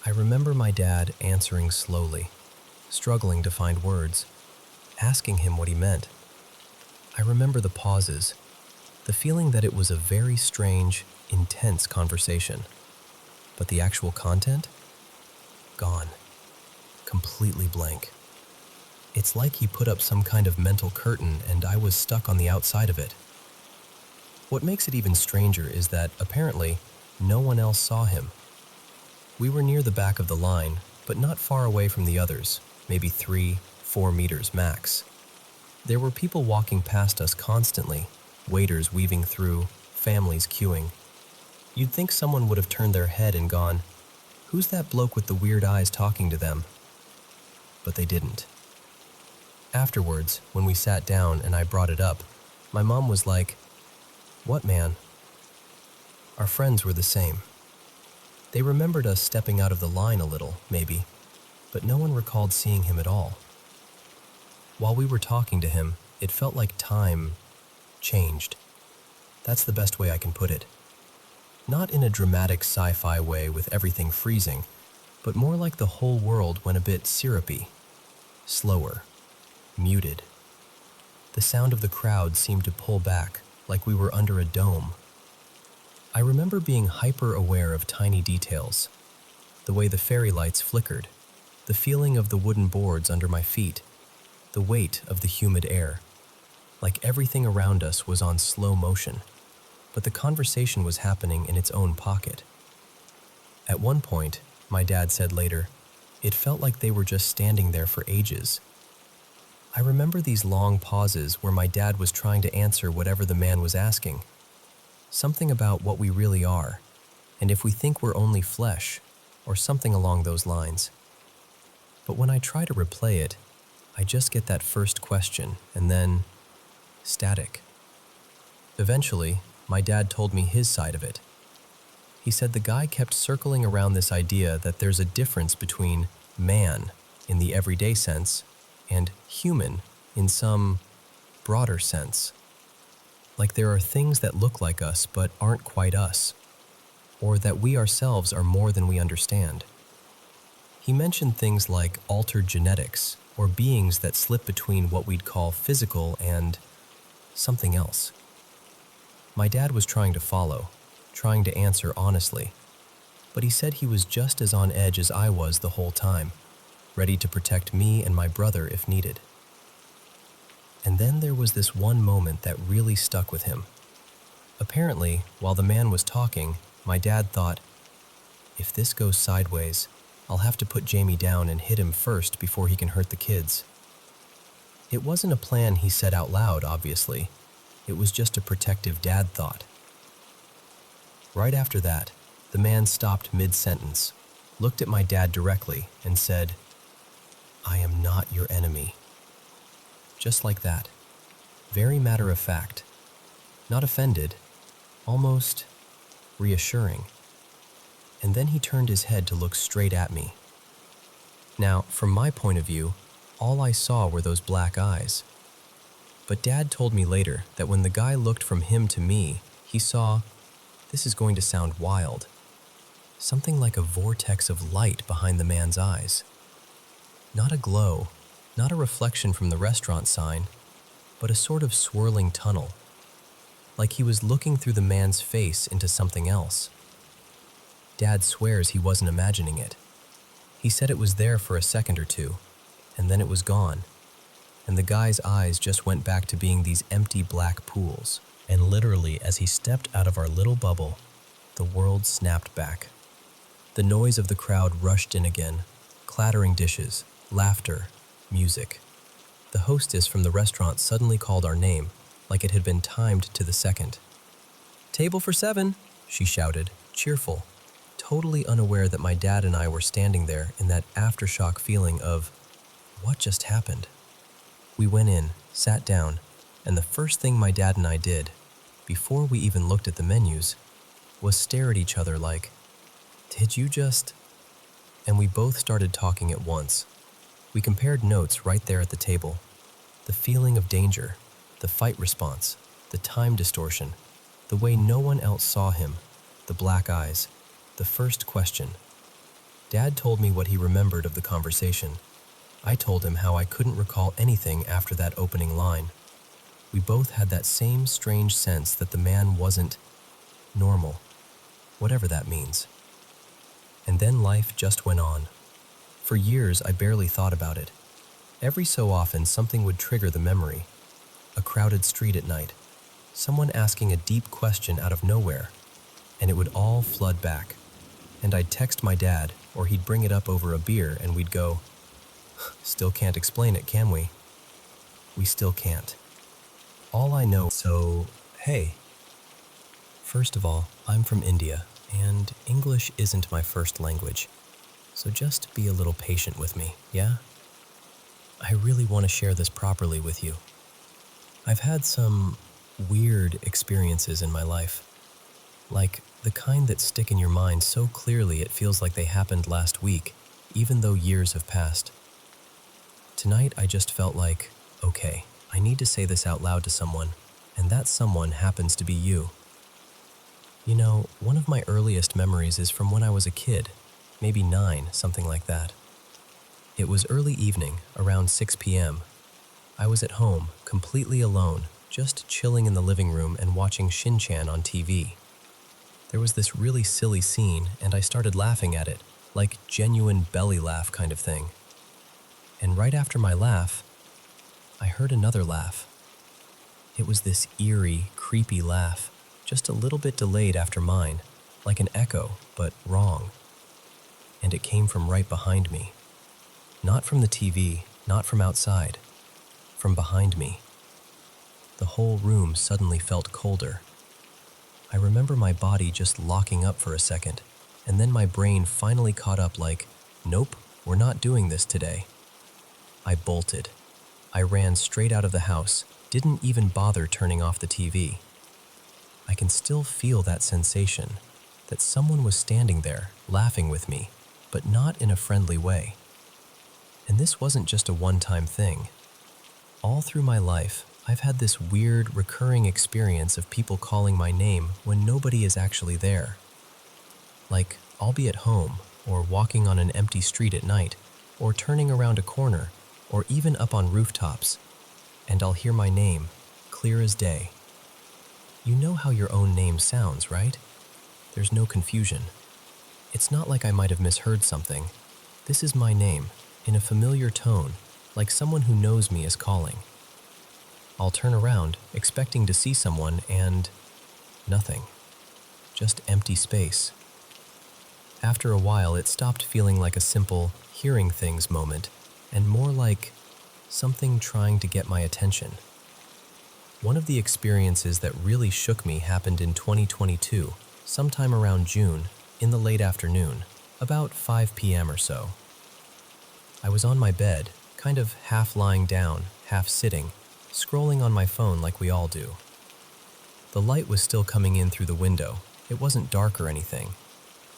I remember my dad answering slowly, struggling to find words, asking him what he meant. I remember the pauses, the feeling that it was a very strange, intense conversation. But the actual content? Gone. Completely blank. It's like he put up some kind of mental curtain and I was stuck on the outside of it. What makes it even stranger is that, apparently, no one else saw him. We were near the back of the line, but not far away from the others, maybe 3-4 meters max. There were people walking past us constantly, waiters weaving through, families queuing. You'd think someone would have turned their head and gone, "Who's that bloke with the weird eyes talking to them?" But they didn't. Afterwards, when we sat down and I brought it up, my mom was like, "What, man?" Our friends were the same. They remembered us stepping out of the line a little, maybe, but no one recalled seeing him at all. While we were talking to him, it felt like time changed. That's the best way I can put it. Not in a dramatic sci-fi way with everything freezing, but more like the whole world went a bit syrupy, slower, muted. The sound of the crowd seemed to pull back, like we were under a dome. I remember being hyper-aware of tiny details, the way the fairy lights flickered, the feeling of the wooden boards under my feet, the weight of the humid air, like everything around us was on slow motion, but the conversation was happening in its own pocket. At one point, my dad said later, it felt like they were just standing there for ages. I remember these long pauses where my dad was trying to answer whatever the man was asking. Something about what we really are, and if we think we're only flesh, or something along those lines. But when I try to replay it, I just get that first question, and then static. Eventually, my dad told me his side of it. He said the guy kept circling around this idea that there's a difference between man, in the everyday sense, and human, in some broader sense. Like there are things that look like us but aren't quite us, or that we ourselves are more than we understand. He mentioned things like altered genetics, or beings that slip between what we'd call physical and something else. My dad was trying to follow, trying to answer honestly, but he said he was just as on edge as I was the whole time, ready to protect me and my brother if needed. And then there was this one moment that really stuck with him. Apparently, while the man was talking, my dad thought, if this goes sideways, I'll have to put Jame down and hit him first before he can hurt the kids. It wasn't a plan he said out loud, obviously. It was just a protective dad thought. Right after that, the man stopped mid-sentence, looked at my dad directly, and said, "I am not your enemy." Just like that. Very matter of fact. Not offended, almost reassuring. And then he turned his head to look straight at me. Now, from my point of view, all I saw were those black eyes. But Dad told me later that when the guy looked from him to me, he saw, this is going to sound wild, something like a vortex of light behind the man's eyes. Not a glow, not a reflection from the restaurant sign, but a sort of swirling tunnel, like he was looking through the man's face into something else. Dad swears he wasn't imagining it. He said it was there for a second or two, and then it was gone, and the guy's eyes just went back to being these empty black pools. And literally, as he stepped out of our little bubble, the world snapped back. The noise of the crowd rushed in again, clattering dishes, laughter, music. The hostess from the restaurant suddenly called our name, like it had been timed to the second. "Table for 7, she shouted, cheerful, totally unaware that my dad and I were standing there in that aftershock feeling of, what just happened? We went in, sat down, and the first thing my dad and I did, before we even looked at the menus, was stare at each other like, did you just? And we both started talking at once. We compared notes right there at the table. The feeling of danger, the fight response, the time distortion, the way no one else saw him, the black eyes, the first question. Dad told me what he remembered of the conversation. I told him how I couldn't recall anything after that opening line. We both had that same strange sense that the man wasn't normal, whatever that means. And then life just went on. For years, I barely thought about it. Every so often, something would trigger the memory. A crowded street at night, someone asking a deep question out of nowhere, and it would all flood back. And I'd text my dad, or he'd bring it up over a beer, and we'd go, "Still can't explain it, can we?" We still can't. All I know, so, hey. First of all, I'm from India, and English isn't my first language. So just be a little patient with me, yeah? I really want to share this properly with you. I've had some weird experiences in my life. Like the kind that stick in your mind so clearly it feels like they happened last week, even though years have passed. Tonight I just felt like, okay, I need to say this out loud to someone, and that someone happens to be you. You know, one of my earliest memories is from when I was a kid, maybe 9, something like that. It was early evening, around 6 p.m. I was at home, completely alone, just chilling in the living room and watching Shin-chan on TV. There was this really silly scene, and I started laughing at it, like genuine belly laugh kind of thing. And right after my laugh, I heard another laugh. It was this eerie, creepy laugh, just a little bit delayed after mine, like an echo, but wrong. And it came from right behind me. Not from the TV, not from outside, from behind me. The whole room suddenly felt colder. I remember my body just locking up for a second, and then my brain finally caught up like, nope, we're not doing this today. I bolted. I ran straight out of the house, didn't even bother turning off the TV. I can still feel that sensation, that someone was standing there, laughing with me, but not in a friendly way. And this wasn't just a one-time thing. All through my life, I've had this weird, recurring experience of people calling my name when nobody is actually there. Like, I'll be at home, or walking on an empty street at night, or turning around a corner, or even up on rooftops, and I'll hear my name, clear as day. You know how your own name sounds, right? There's no confusion. It's not like I might have misheard something. This is my name, in a familiar tone, like someone who knows me is calling. I'll turn around, expecting to see someone, and nothing. Just empty space. After a while, it stopped feeling like a simple hearing things moment, and more like something trying to get my attention. One of the experiences that really shook me happened in 2022, sometime around June, in the late afternoon, about 5 p.m. or so. I was on my bed, kind of half lying down, half sitting, scrolling on my phone like we all do. The light was still coming in through the window. It wasn't dark or anything.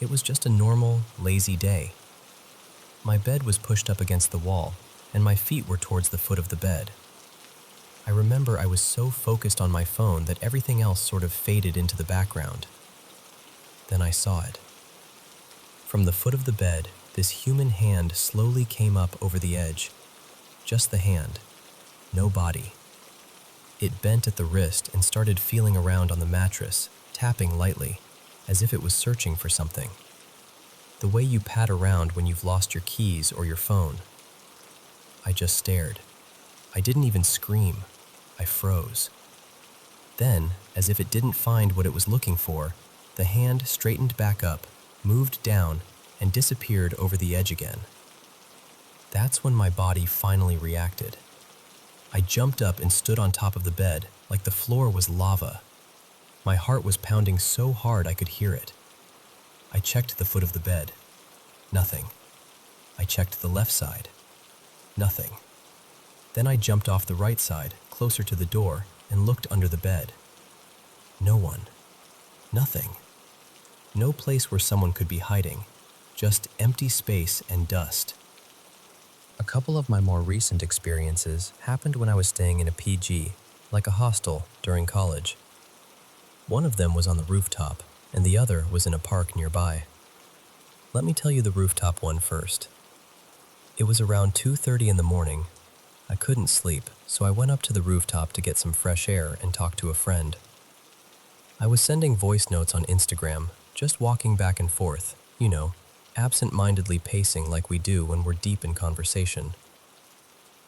It was just a normal, lazy day. My bed was pushed up against the wall, and my feet were towards the foot of the bed. I remember I was so focused on my phone that everything else sort of faded into the background. Then I saw it. From the foot of the bed, this human hand slowly came up over the edge. Just the hand. No body. It bent at the wrist and started feeling around on the mattress, tapping lightly, as if it was searching for something. The way you pat around when you've lost your keys or your phone. I just stared. I didn't even scream. I froze. Then, as if it didn't find what it was looking for, the hand straightened back up, moved down, and disappeared over the edge again. That's when my body finally reacted. I jumped up and stood on top of the bed, like the floor was lava. My heart was pounding so hard I could hear it. I checked the foot of the bed. Nothing. I checked the left side. Nothing. Then I jumped off the right side, closer to the door, and looked under the bed. No one. Nothing. No place where someone could be hiding. Just empty space and dust. A couple of my more recent experiences happened when I was staying in a PG, like a hostel, during college. One of them was on the rooftop, and the other was in a park nearby. Let me tell you the rooftop one first. It was around 2:30 in the morning. I couldn't sleep, so I went up to the rooftop to get some fresh air and talk to a friend. I was sending voice notes on Instagram, just walking back and forth, you know, absent-mindedly pacing like we do when we're deep in conversation.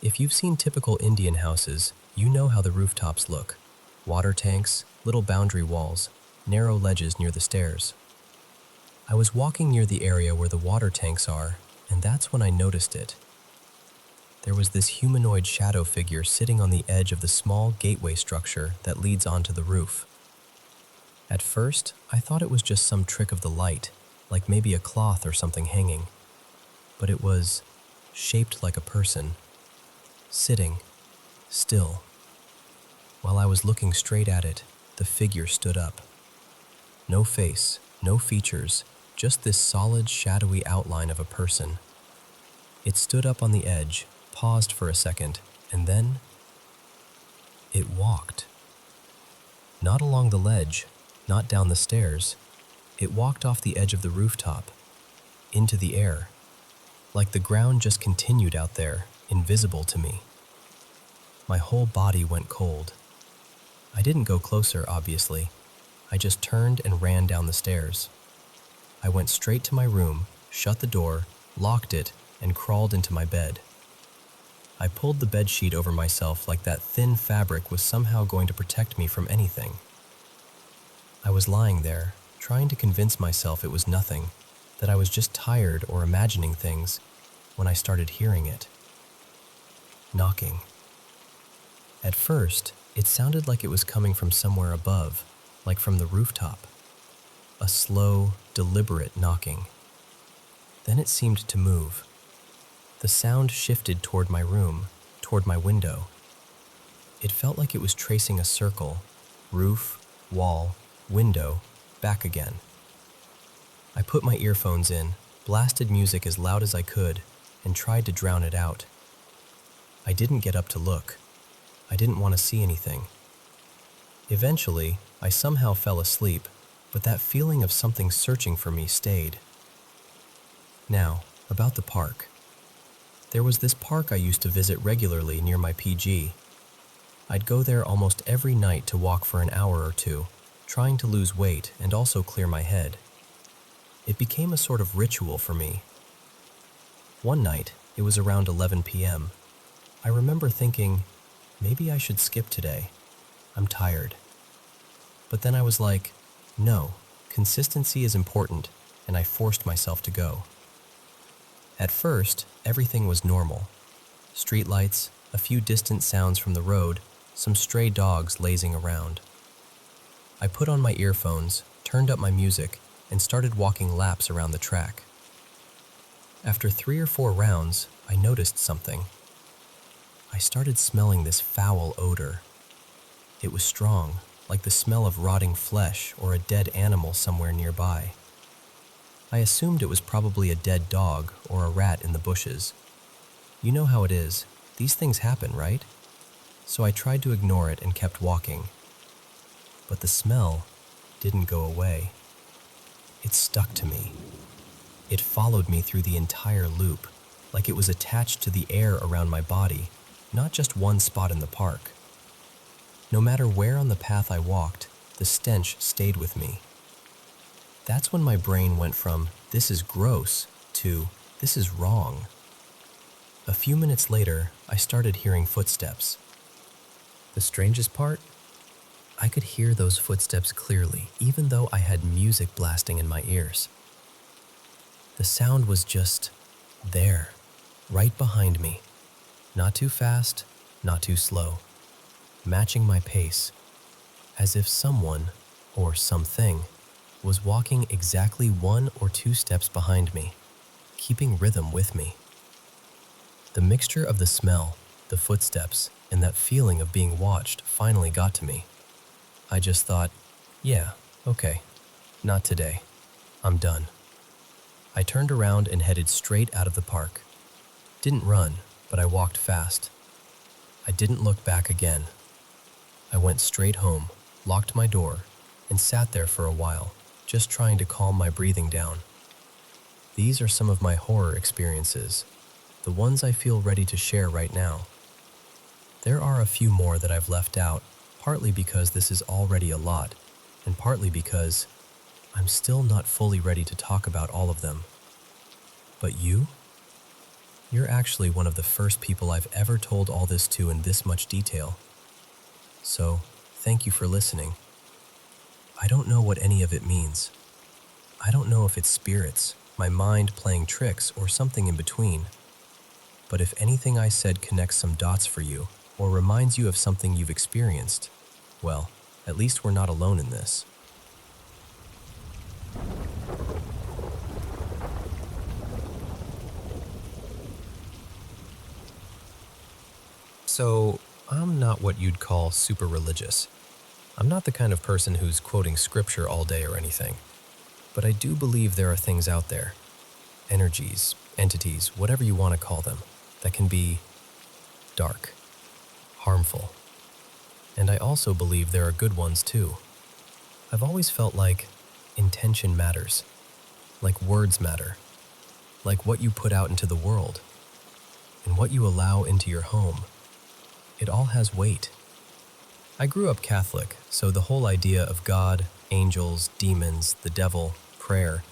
If you've seen typical Indian houses, you know how the rooftops look. Water tanks, little boundary walls, narrow ledges near the stairs. I was walking near the area where the water tanks are, and that's when I noticed it. There was this humanoid shadow figure sitting on the edge of the small gateway structure that leads onto the roof. At first, I thought it was just some trick of the light, like maybe a cloth or something hanging. But it was shaped like a person, sitting, still. While I was looking straight at it, the figure stood up. No face, no features, just this solid, shadowy outline of a person. It stood up on the edge, paused for a second, and then it walked. Not along the ledge, not down the stairs. It walked off the edge of the rooftop, into the air, like the ground just continued out there, invisible to me. My whole body went cold. I didn't go closer, obviously. I just turned and ran down the stairs. I went straight to my room, shut the door, locked it, and crawled into my bed. I pulled the bedsheet over myself like that thin fabric was somehow going to protect me from anything. I was lying there, trying to convince myself it was nothing, that I was just tired or imagining things, when I started hearing it. Knocking. At first, it sounded like it was coming from somewhere above, like from the rooftop. A slow, deliberate knocking. Then it seemed to move. The sound shifted toward my room, toward my window. It felt like it was tracing a circle, roof, wall, window, back again. I put my earphones in, blasted music as loud as I could, and tried to drown it out. I didn't get up to look. I didn't want to see anything. Eventually, I somehow fell asleep, but that feeling of something searching for me stayed. Now, about the park. There was this park I used to visit regularly near my PG. I'd go there almost every night to walk for an hour or two, trying to lose weight and also clear my head. It became a sort of ritual for me. One night, it was around 11 p.m. I remember thinking, maybe I should skip today. I'm tired. But then I was like, no, consistency is important, and I forced myself to go. At first, everything was normal. Streetlights, a few distant sounds from the road, some stray dogs lazing around. I put on my earphones, turned up my music, and started walking laps around the track. After 3 or 4 rounds, I noticed something. I started smelling this foul odor. It was strong, like the smell of rotting flesh or a dead animal somewhere nearby. I assumed it was probably a dead dog or a rat in the bushes. You know how it is. These things happen, right? So I tried to ignore it and kept walking. But the smell didn't go away. It stuck to me. It followed me through the entire loop, like it was attached to the air around my body, not just one spot in the park. No matter where on the path I walked, the stench stayed with me. That's when my brain went from, this is gross, to, this is wrong. A few minutes later, I started hearing footsteps. The strangest part? I could hear those footsteps clearly, even though I had music blasting in my ears. The sound was just there, right behind me. Not too fast, not too slow. Matching my pace, as if someone, or something, was walking exactly 1 or 2 steps behind me, keeping rhythm with me. The mixture of the smell, the footsteps, and that feeling of being watched finally got to me. I just thought, yeah, okay, not today. I'm done. I turned around and headed straight out of the park. Didn't run, but I walked fast. I didn't look back again. I went straight home, locked my door, and sat there for a while, just trying to calm my breathing down. These are some of my horror experiences, the ones I feel ready to share right now. There are a few more that I've left out, partly because this is already a lot, and partly because I'm still not fully ready to talk about all of them. But you? You're actually one of the first people I've ever told all this to in this much detail. So, thank you for listening. I don't know what any of it means. I don't know if it's spirits, my mind playing tricks, or something in between. But if anything I said connects some dots for you, or reminds you of something you've experienced, well, at least we're not alone in this. So, I'm not what you'd call super religious. I'm not the kind of person who's quoting scripture all day or anything. But I do believe there are things out there, energies, entities, whatever you want to call them, that can be dark, harmful. And I also believe there are good ones too. I've always felt like intention matters, like words matter, like what you put out into the world, and what you allow into your home. It all has weight. I grew up Catholic, so the whole idea of God, angels, demons, the devil, prayer,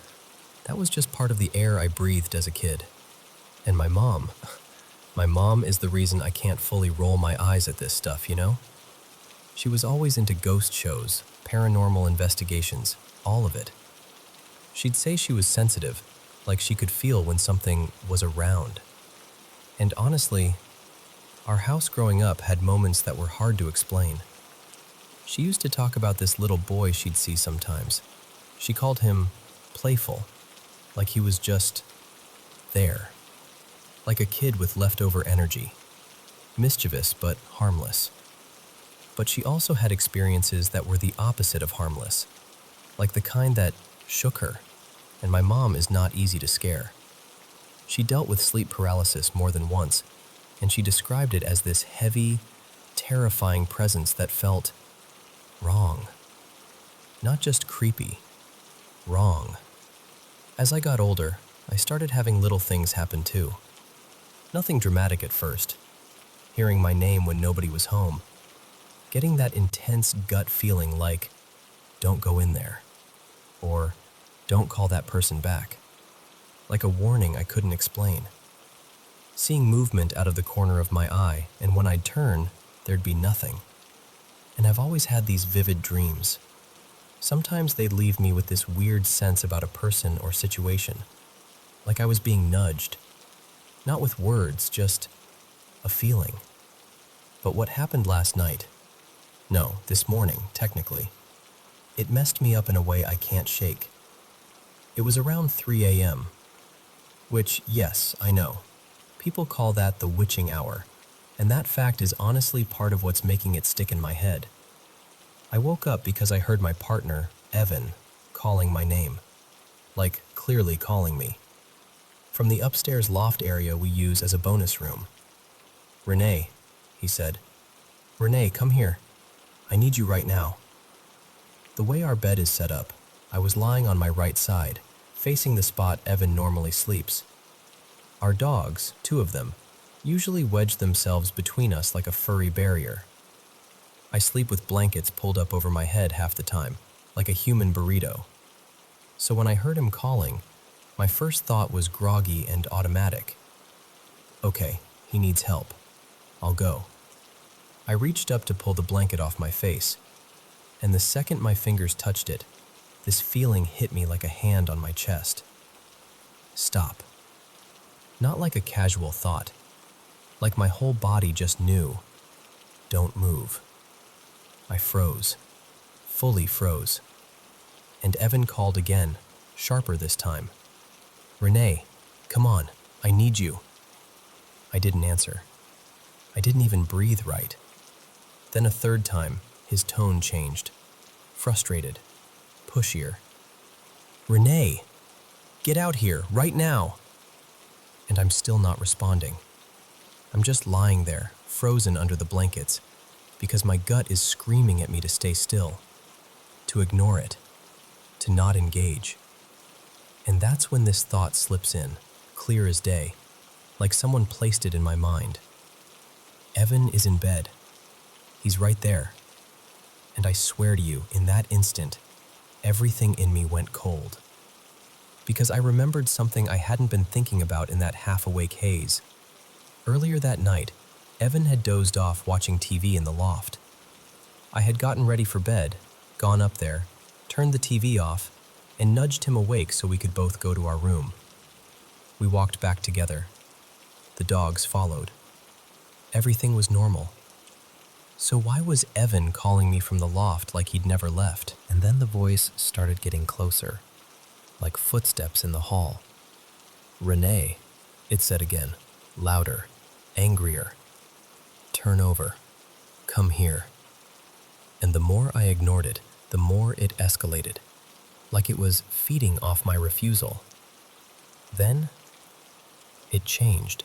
that was just part of the air I breathed as a kid. And my mom is the reason I can't fully roll my eyes at this stuff, you know? She was always into ghost shows, paranormal investigations, all of it. She'd say she was sensitive, like she could feel when something was around. And honestly, our house growing up had moments that were hard to explain. She used to talk about this little boy she'd see sometimes. She called him playful, like he was just there, like a kid with leftover energy, mischievous but harmless. But she also had experiences that were the opposite of harmless, like the kind that shook her, and my mom is not easy to scare. She dealt with sleep paralysis more than once, and she described it as this heavy, terrifying presence that felt wrong. Not just creepy, wrong. As I got older, I started having little things happen too. Nothing dramatic at first. Hearing my name when nobody was home. Getting that intense gut feeling like, don't go in there. Or, don't call that person back. Like a warning I couldn't explain. Seeing movement out of the corner of my eye, and when I'd turn, there'd be nothing. And I've always had these vivid dreams. Sometimes they'd leave me with this weird sense about a person or situation, like I was being nudged. Not with words, just a feeling. But what happened last night? No, this morning, technically. It messed me up in a way I can't shake. It was around 3 a.m., which, yes, I know. People call that the witching hour, and that fact is honestly part of what's making it stick in my head. I woke up because I heard my partner, Evan, calling my name. Like, clearly calling me. From the upstairs loft area we use as a bonus room. "Renee," he said. "Renee, come here. I need you right now." The way our bed is set up, I was lying on my right side, facing the spot Evan normally sleeps. Our dogs, 2 of them, usually wedge themselves between us like a furry barrier. I sleep with blankets pulled up over my head half the time, like a human burrito. So when I heard him calling, my first thought was groggy and automatic. Okay, he needs help. I'll go. I reached up to pull the blanket off my face, and the second my fingers touched it, this feeling hit me like a hand on my chest. Stop. Not like a casual thought, like my whole body just knew. Don't move. I froze, fully froze. And Evan called again, sharper this time. "Renee, come on, I need you." I didn't answer. I didn't even breathe right. Then a third time, his tone changed. Frustrated, pushier. "Renee, get out here, right now." And I'm still not responding. I'm just lying there, frozen under the blankets, because my gut is screaming at me to stay still, to ignore it, to not engage. And that's when this thought slips in, clear as day, like someone placed it in my mind. Evan is in bed. He's right there. And I swear to you, in that instant, everything in me went cold. because I remembered something I hadn't been thinking about in that half-awake haze. Earlier that night, Evan had dozed off watching TV in the loft. I had gotten ready for bed, gone up there, turned the TV off, and nudged him awake so we could both go to our room. We walked back together. The dogs followed. Everything was normal. So why was Evan calling me from the loft like he'd never left? And then the voice started getting closer, like footsteps in the hall. "Renee," it said again, louder, angrier. "Turn over. Come here." And the more I ignored it, the more it escalated, like it was feeding off my refusal. Then, it changed.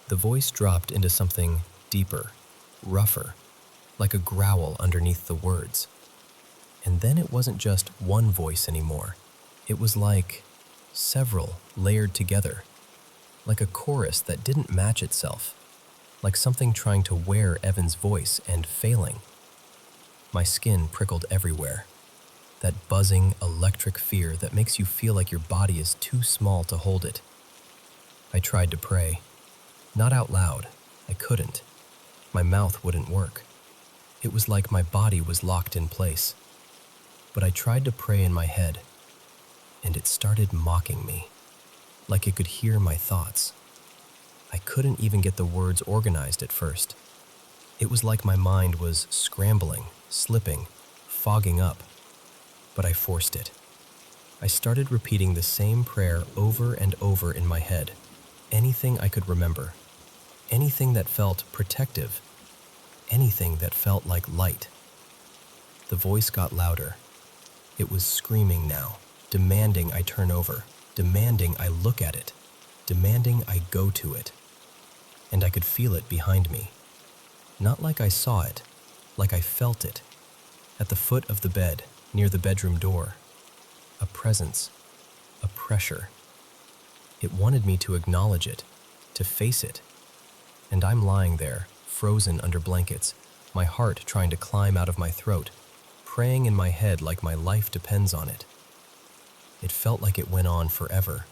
The voice dropped into something deeper, rougher, like a growl underneath the words. And then it wasn't just one voice anymore. It was like several layered together, like a chorus that didn't match itself, like something trying to wear Evan's voice and failing. My skin prickled everywhere, that buzzing, electric fear that makes you feel like your body is too small to hold it. I tried to pray. Not out loud. I couldn't. My mouth wouldn't work. It was like my body was locked in place. But I tried to pray in my head, and it started mocking me, like it could hear my thoughts. I couldn't even get the words organized at first. It was like my mind was scrambling, slipping, fogging up. But I forced it. I started repeating the same prayer over and over in my head, anything I could remember. Anything that felt protective, anything that felt like light. The voice got louder. It was screaming now, demanding I turn over, demanding I look at it, demanding I go to it. And I could feel it behind me. Not like I saw it, like I felt it. At the foot of the bed, near the bedroom door. A presence, a pressure. It wanted me to acknowledge it, to face it. And I'm lying there, frozen under blankets, my heart trying to climb out of my throat, praying in my head like my life depends on it. It felt like it went on forever.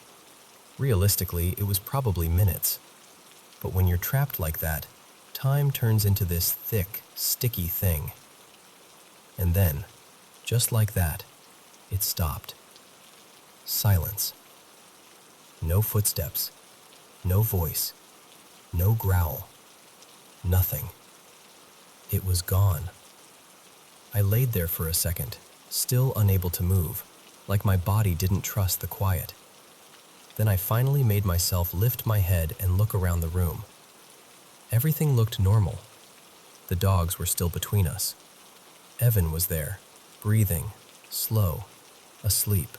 Realistically, it was probably minutes. But when you're trapped like that, time turns into this thick, sticky thing. And then, just like that, it stopped. Silence. No footsteps, no voice. No growl. Nothing. It was gone. I laid there for a second, still unable to move, like my body didn't trust the quiet. Then I finally made myself lift my head and look around the room. Everything looked normal. The dogs were still between us. Evan was there, breathing, slow, asleep,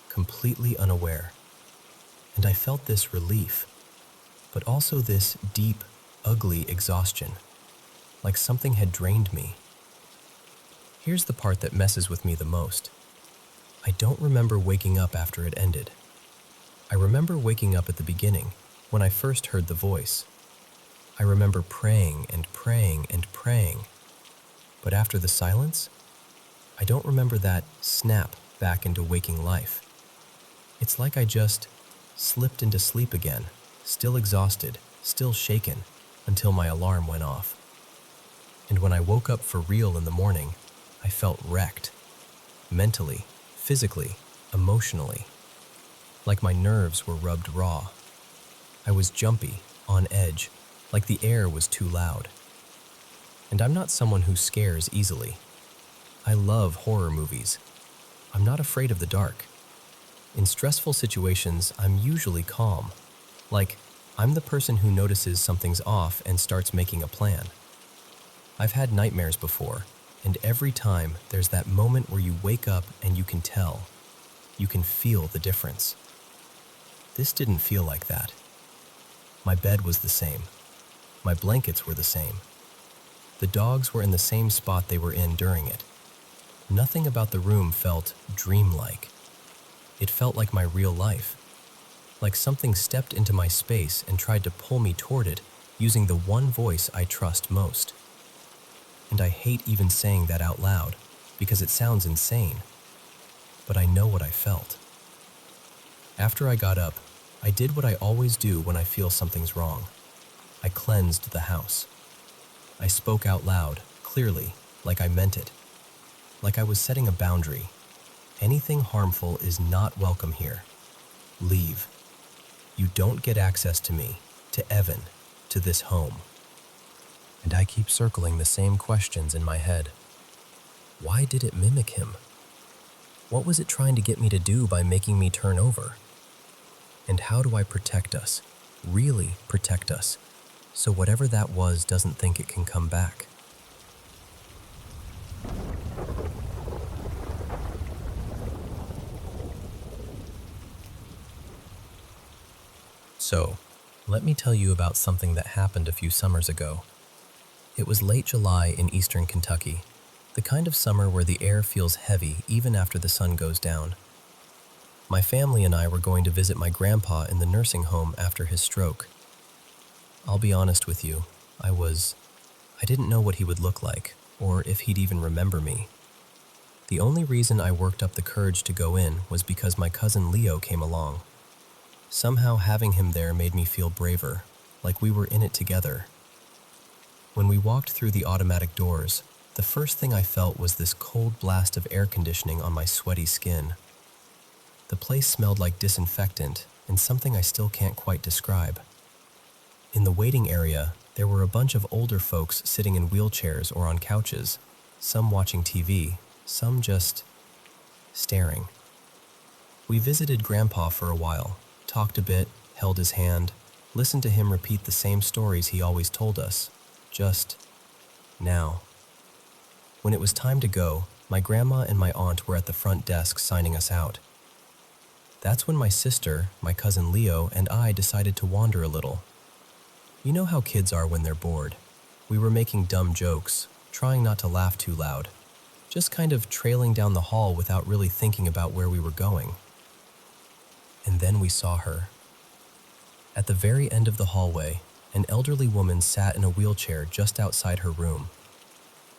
completely unaware. And I felt this relief. But also this deep, ugly exhaustion, like something had drained me. Here's the part that messes with me the most. I don't remember waking up after it ended. I remember waking up at the beginning, when I first heard the voice. I remember praying and praying and praying. But after the silence, I don't remember that snap back into waking life. It's like I just slipped into sleep again. Still exhausted, still shaken, until my alarm went off. And when I woke up for real in the morning, I felt wrecked. Mentally, physically, emotionally. Like my nerves were rubbed raw. I was jumpy, on edge, like the air was too loud. And I'm not someone who scares easily. I love horror movies. I'm not afraid of the dark. In stressful situations, I'm usually calm. Like, I'm the person who notices something's off and starts making a plan. I've had nightmares before, and every time there's that moment where you wake up and you can tell. You can feel the difference. This didn't feel like that. My bed was the same. My blankets were the same. The dogs were in the same spot they were in during it. Nothing about the room felt dreamlike. It felt like my real life. Like something stepped into my space and tried to pull me toward it using the one voice I trust most. And I hate even saying that out loud because it sounds insane. But I know what I felt. After I got up, I did what I always do when I feel something's wrong. I cleansed the house. I spoke out loud, clearly, like I meant it. Like I was setting a boundary. Anything harmful is not welcome here. Leave. You don't get access to me, to Evan, to this home. And I keep circling the same questions in my head. Why did it mimic him? What was it trying to get me to do by making me turn over? And how do I protect us, really protect us, so whatever that was doesn't think it can come back? So, let me tell you about something that happened a few summers ago. It was late July in eastern Kentucky, the kind of summer where the air feels heavy even after the sun goes down. My family and I were going to visit my grandpa in the nursing home after his stroke. I'll be honest with you, I didn't know what he would look like, or if he'd even remember me. The only reason I worked up the courage to go in was because my cousin Leo came along. Somehow having him there made me feel braver, like we were in it together. When we walked through the automatic doors, the first thing I felt was this cold blast of air conditioning on my sweaty skin. The place smelled like disinfectant and something I still can't quite describe. In the waiting area, there were a bunch of older folks sitting in wheelchairs or on couches, some watching TV, some just staring. We visited Grandpa for a while, talked a bit, held his hand, listened to him repeat the same stories he always told us, just now. When it was time to go, my grandma and my aunt were at the front desk signing us out. That's when my sister, my cousin Leo, and I decided to wander a little. You know how kids are when they're bored. We were making dumb jokes, trying not to laugh too loud, just kind of trailing down the hall without really thinking about where we were going. And then we saw her. At the very end of the hallway, an elderly woman sat in a wheelchair just outside her room.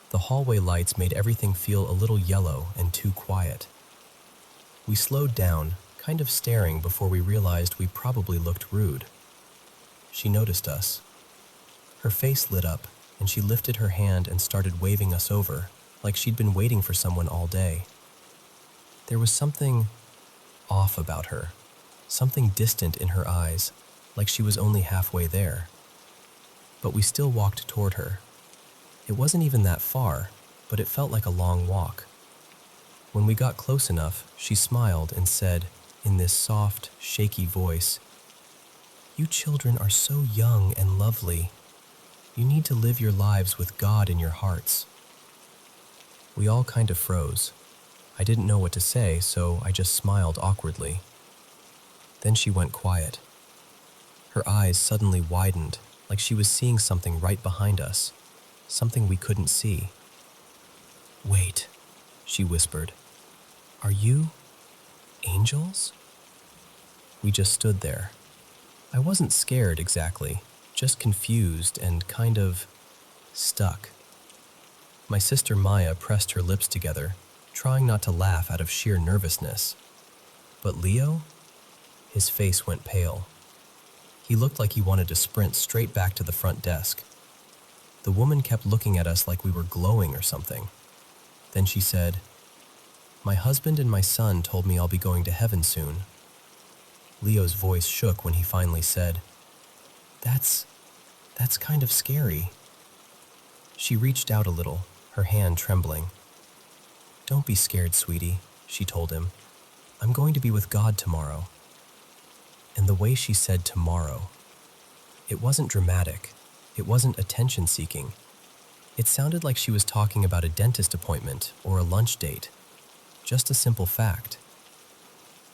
The hallway lights made everything feel a little yellow and too quiet. We slowed down, kind of staring before we realized we probably looked rude. She noticed us. Her face lit up, and she lifted her hand and started waving us over, like she'd been waiting for someone all day. There was something off about her, something distant in her eyes, like she was only halfway there. But we still walked toward her. It wasn't even that far, but it felt like a long walk. When we got close enough, she smiled and said, in this soft, shaky voice, "You children are so young and lovely. You need to live your lives with God in your hearts." We all kind of froze. I didn't know what to say, so I just smiled awkwardly. Then she went quiet. Her eyes suddenly widened, like she was seeing something right behind us, something we couldn't see. "Wait," she whispered. "Are you angels?" We just stood there. I wasn't scared exactly, just confused and kind of stuck. My sister Maya pressed her lips together, trying not to laugh out of sheer nervousness. But Leo? His face went pale. He looked like he wanted to sprint straight back to the front desk. The woman kept looking at us like we were glowing or something. Then she said, "My husband and my son told me I'll be going to heaven soon." Leo's voice shook when he finally said, That's kind of scary." She reached out a little, her hand trembling. "Don't be scared, sweetie," she told him. "I'm going to be with God tomorrow." And the way she said tomorrow, it wasn't dramatic. It wasn't attention-seeking. It sounded like she was talking about a dentist appointment or a lunch date. Just a simple fact.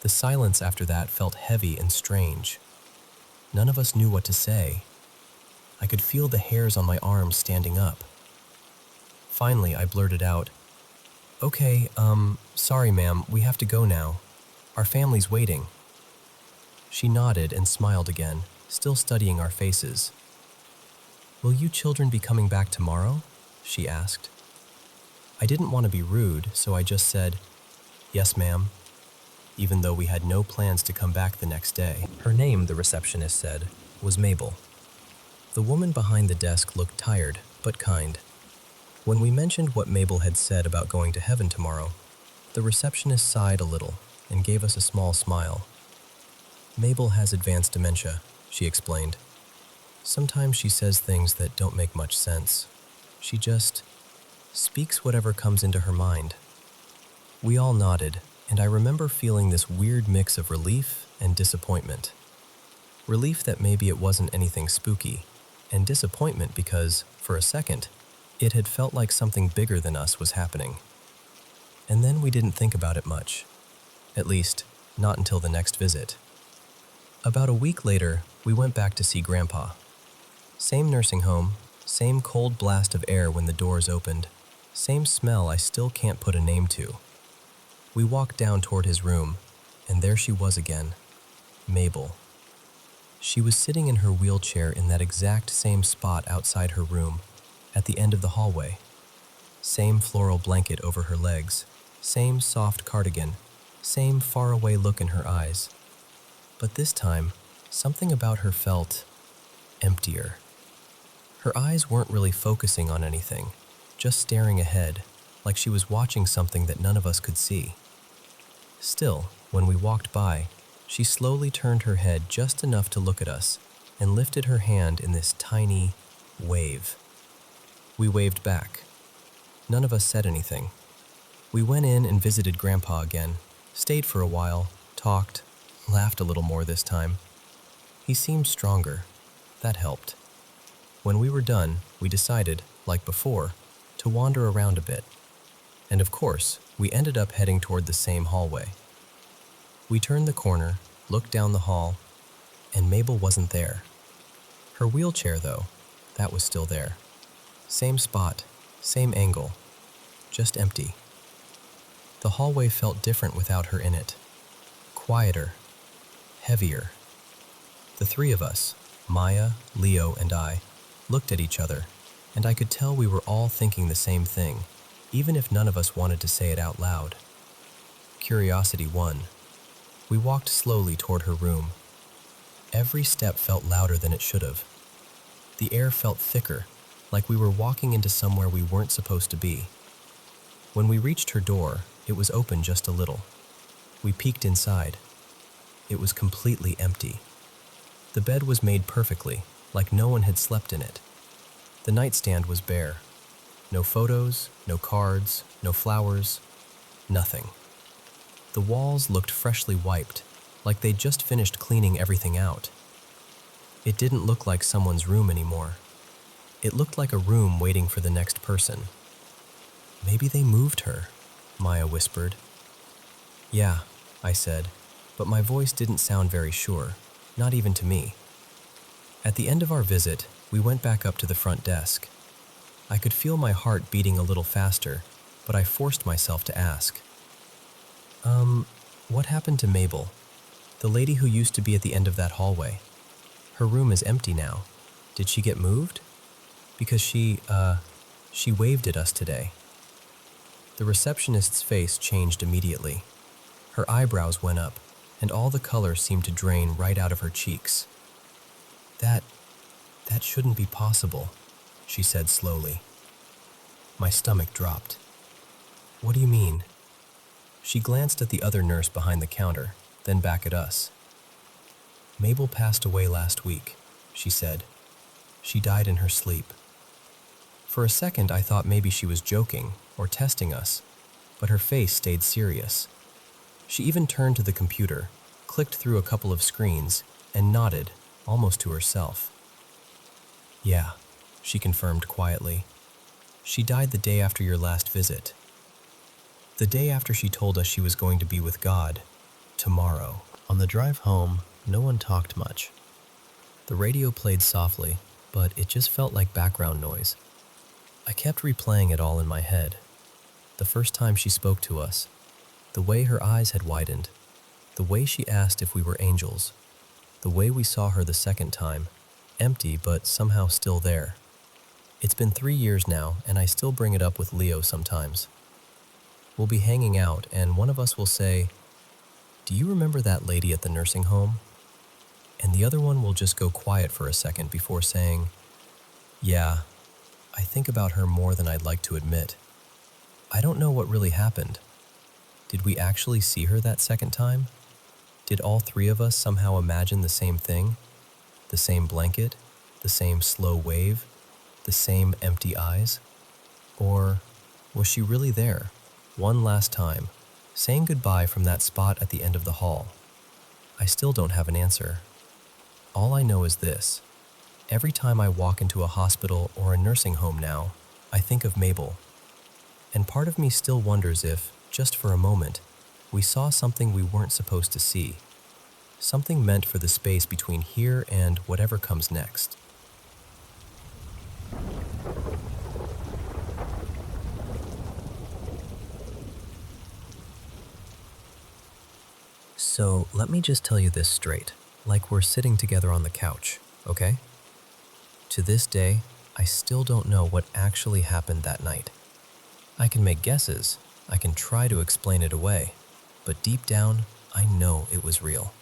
The silence after that felt heavy and strange. None of us knew what to say. I could feel the hairs on my arms standing up. Finally, I blurted out, "Okay, sorry ma'am, we have to go now. Our family's waiting." She nodded and smiled again, still studying our faces. "Will you children be coming back tomorrow?" she asked. I didn't want to be rude, so I just said, "Yes, ma'am." even though we had no plans to come back the next day. Her name, the receptionist said, was Mabel. The woman behind the desk looked tired, but kind. When we mentioned what Mabel had said about going to heaven tomorrow, the receptionist sighed a little and gave us a small smile. Mabel has advanced dementia, she explained. Sometimes she says things that don't make much sense. She just speaks whatever comes into her mind. We all nodded, and I remember feeling this weird mix of relief and disappointment. Relief that maybe it wasn't anything spooky, and disappointment because, for a second, it had felt like something bigger than us was happening. And then we didn't think about it much. At least, not until the next visit. About a week later, we went back to see Grandpa. Same nursing home, same cold blast of air when the doors opened, same smell I still can't put a name to. We walked down toward his room, and there she was again, Mabel. She was sitting in her wheelchair in that exact same spot outside her room, at the end of the hallway. Same floral blanket over her legs, same soft cardigan, same faraway look in her eyes. But this time, something about her felt emptier. Her eyes weren't really focusing on anything, just staring ahead, like she was watching something that none of us could see. Still, when we walked by, she slowly turned her head just enough to look at us and lifted her hand in this tiny wave. We waved back. None of us said anything. We went in and visited Grandpa again, stayed for a while, talked, laughed a little more this time. He seemed stronger. That helped. When we were done, we decided, like before, to wander around a bit. And of course, we ended up heading toward the same hallway. We turned the corner, looked down the hall, and Mabel wasn't there. Her wheelchair, though, that was still there. Same spot, same angle, just empty. The hallway felt different without her in it. Quieter, heavier. The three of us, Maya, Leo, and I, looked at each other, and I could tell we were all thinking the same thing, even if none of us wanted to say it out loud. Curiosity won. We walked slowly toward her room. Every step felt louder than it should have. The air felt thicker, like we were walking into somewhere we weren't supposed to be. When we reached her door, it was open just a little. We peeked inside. It was completely empty. The bed was made perfectly, like no one had slept in it. The nightstand was bare. No photos, no cards, no flowers, nothing. The walls looked freshly wiped, like they'd just finished cleaning everything out. It didn't look like someone's room anymore. It looked like a room waiting for the next person. Maybe they moved her, Maya whispered. Yeah, I said, but my voice didn't sound very sure, not even to me. At the end of our visit, we went back up to the front desk. I could feel my heart beating a little faster, but I forced myself to ask. What happened to Mabel? The lady who used to be at the end of that hallway. Her room is empty now. Did she get moved? Because she waved at us today. The receptionist's face changed immediately. Her eyebrows went up, and all the color seemed to drain right out of her cheeks. That shouldn't be possible, she said slowly. My stomach dropped. What do you mean? She glanced at the other nurse behind the counter, then back at us. Mabel passed away last week, she said. She died in her sleep. For a second, I thought maybe she was joking or testing us, but her face stayed serious. She even turned to the computer, clicked through a couple of screens, and nodded, almost to herself. Yeah, she confirmed quietly. She died the day after your last visit. The day after she told us she was going to be with God, tomorrow. On the drive home, no one talked much. The radio played softly, but it just felt like background noise. I kept replaying it all in my head. The first time she spoke to us, the way her eyes had widened, the way she asked if we were angels, the way we saw her the second time, empty but somehow still there. It's been 3 years now, and I still bring it up with Leo sometimes. We'll be hanging out, and one of us will say, do you remember that lady at the nursing home? And the other one will just go quiet for a second before saying, yeah, I think about her more than I'd like to admit. I don't know what really happened. Did we actually see her that second time? Did all three of us somehow imagine the same thing? The same blanket? The same slow wave? The same empty eyes? Or was she really there, one last time, saying goodbye from that spot at the end of the hall? I still don't have an answer. All I know is this. Every time I walk into a hospital or a nursing home now, I think of Mabel. And part of me still wonders if, just for a moment, we saw something we weren't supposed to see. Something meant for the space between here and whatever comes next. So let me just tell you this straight, like we're sitting together on the couch, okay? To this day, I still don't know what actually happened that night. I can make guesses, I can try to explain it away, but deep down, I know it was real.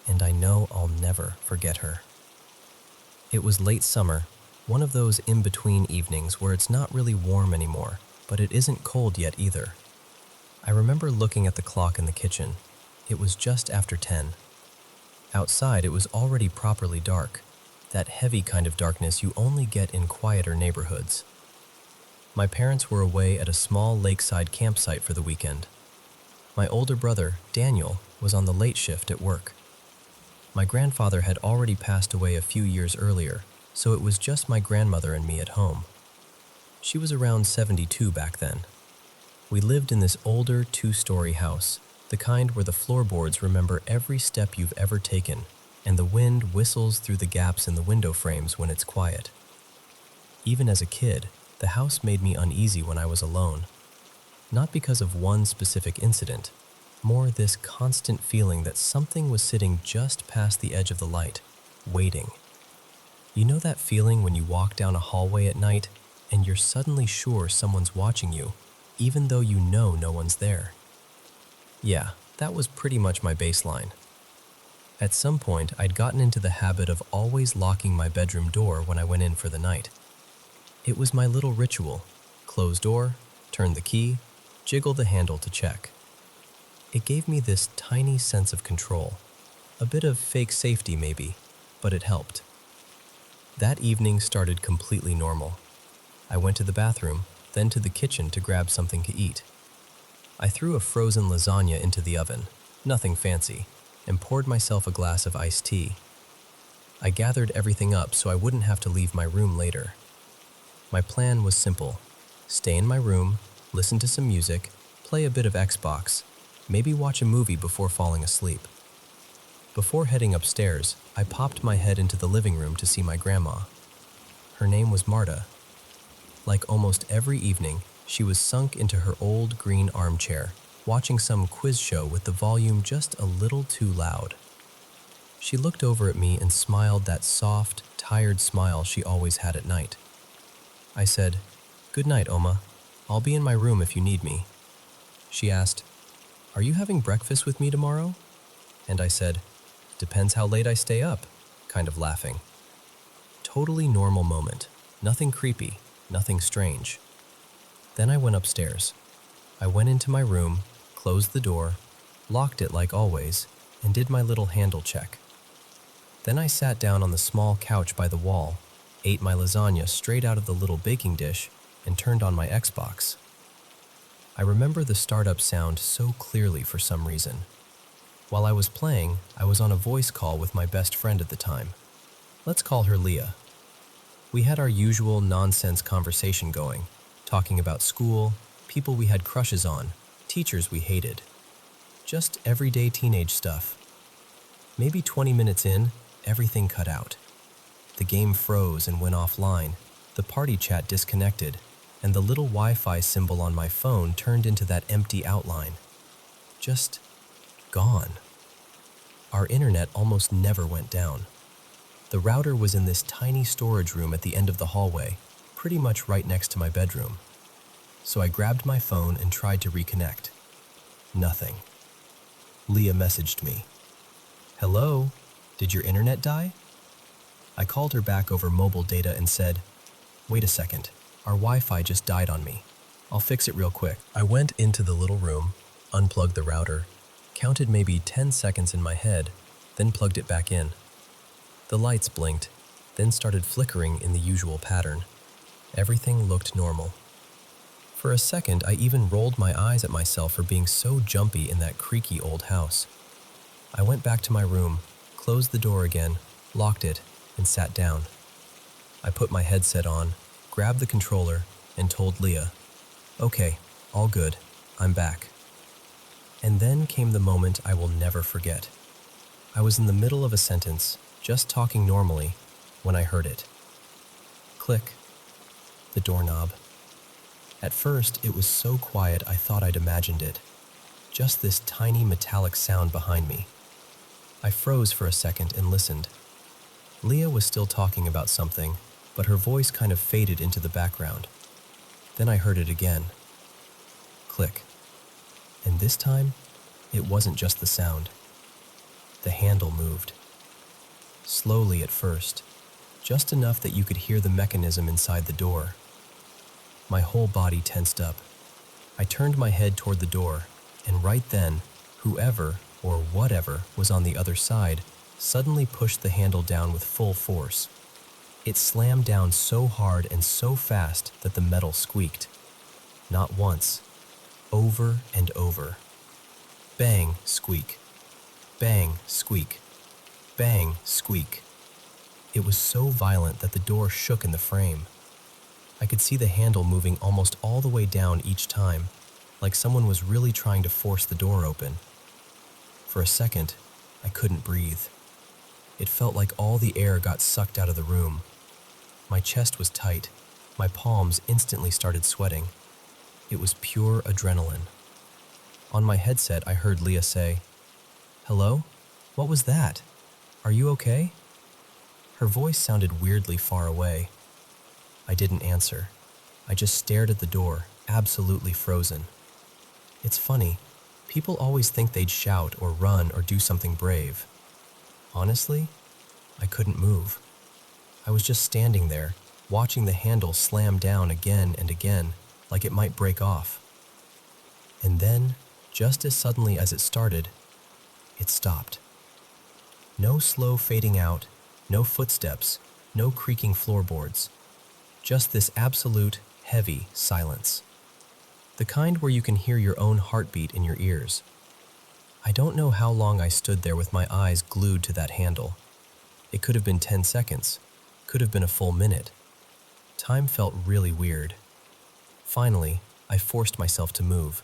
And I know I'll never forget her. It was late summer, one of those in-between evenings where it's not really warm anymore, but it isn't cold yet either. I remember looking at the clock in the kitchen. It was just after 10. Outside, it was already properly dark, that heavy kind of darkness you only get in quieter neighborhoods. My parents were away at a small lakeside campsite for the weekend. My older brother, Daniel, was on the late shift at work. My grandfather had already passed away a few years earlier, so it was just my grandmother and me at home. She was around 72 back then. We lived in this older two-story house, the kind where the floorboards remember every step you've ever taken, and the wind whistles through the gaps in the window frames when it's quiet. Even as a kid, the house made me uneasy when I was alone. Not because of one specific incident, more this constant feeling that something was sitting just past the edge of the light, waiting. You know that feeling when you walk down a hallway at night and you're suddenly sure someone's watching you, even though you know no one's there? Yeah, that was pretty much my baseline. At some point, I'd gotten into the habit of always locking my bedroom door when I went in for the night. It was my little ritual. Close door, turn the key, jiggle the handle to check. It gave me this tiny sense of control. A bit of fake safety maybe, but it helped. That evening started completely normal. I went to the bathroom, then to the kitchen to grab something to eat. I threw a frozen lasagna into the oven, nothing fancy, and poured myself a glass of iced tea. I gathered everything up so I wouldn't have to leave my room later. My plan was simple. Stay in my room, listen to some music, play a bit of Xbox, maybe watch a movie before falling asleep. Before heading upstairs, I popped my head into the living room to see my grandma. Her name was Marta. Like almost every evening, she was sunk into her old green armchair, watching some quiz show with the volume just a little too loud. She looked over at me and smiled that soft, tired smile she always had at night. I said, "Good night, Oma. I'll be in my room if you need me." She asked, "Are you having breakfast with me tomorrow?" And I said, "Depends how late I stay up," kind of laughing. Totally normal moment. Nothing creepy, nothing strange. Then I went upstairs. I went into my room, closed the door, locked it like always, and did my little handle check. Then I sat down on the small couch by the wall, ate my lasagna straight out of the little baking dish, and turned on my Xbox. I remember the startup sound so clearly for some reason. While I was playing, I was on a voice call with my best friend at the time. Let's call her Leah. We had our usual nonsense conversation going, talking about school, people we had crushes on, teachers we hated. Just everyday teenage stuff. Maybe 20 minutes in, everything cut out. The game froze and went offline, the party chat disconnected, and the little Wi-Fi symbol on my phone turned into that empty outline. Just gone. Our internet almost never went down. The router was in this tiny storage room at the end of the hallway, pretty much right next to my bedroom. So I grabbed my phone and tried to reconnect. Nothing. Leah messaged me. "Hello? Did your internet die?" I called her back over mobile data and said, "Wait a second, our Wi-Fi just died on me. I'll fix it real quick." I went into the little room, unplugged the router, counted maybe 10 seconds in my head, then plugged it back in. The lights blinked, then started flickering in the usual pattern. Everything looked normal. For a second, I even rolled my eyes at myself for being so jumpy in that creaky old house. I went back to my room, closed the door again, locked it, and sat down. I put my headset on, grabbed the controller, and told Leah, "Okay, all good, I'm back." And then came the moment I will never forget. I was in the middle of a sentence, just talking normally, when I heard it. Click. The doorknob. At first, it was so quiet I thought I'd imagined it. Just this tiny metallic sound behind me. I froze for a second and listened. Leah was still talking about something, but her voice kind of faded into the background. Then I heard it again. Click. And this time, it wasn't just the sound. The handle moved. Slowly at first, just enough that you could hear the mechanism inside the door. My whole body tensed up. I turned my head toward the door, and right then, whoever or whatever was on the other side suddenly pushed the handle down with full force. It slammed down so hard and so fast that the metal squeaked. Not once, over and over. Bang, squeak. Bang, squeak. Bang, squeak. It was so violent that the door shook in the frame. I could see the handle moving almost all the way down each time, like someone was really trying to force the door open. For a second, I couldn't breathe. It felt like all the air got sucked out of the room. My chest was tight. My palms instantly started sweating. It was pure adrenaline. On my headset, I heard Leah say, "Hello? What was that? Are you okay?" Her voice sounded weirdly far away. I didn't answer. I just stared at the door, absolutely frozen. It's funny, people always think they'd shout or run or do something brave. Honestly, I couldn't move. I was just standing there, watching the handle slam down again and again, like it might break off. And then, just as suddenly as it started, it stopped. No slow fading out, no footsteps, no creaking floorboards. Just this absolute, heavy silence. The kind where you can hear your own heartbeat in your ears. I don't know how long I stood there with my eyes glued to that handle. It could have been 10 seconds, could have been a full minute. Time felt really weird. Finally, I forced myself to move.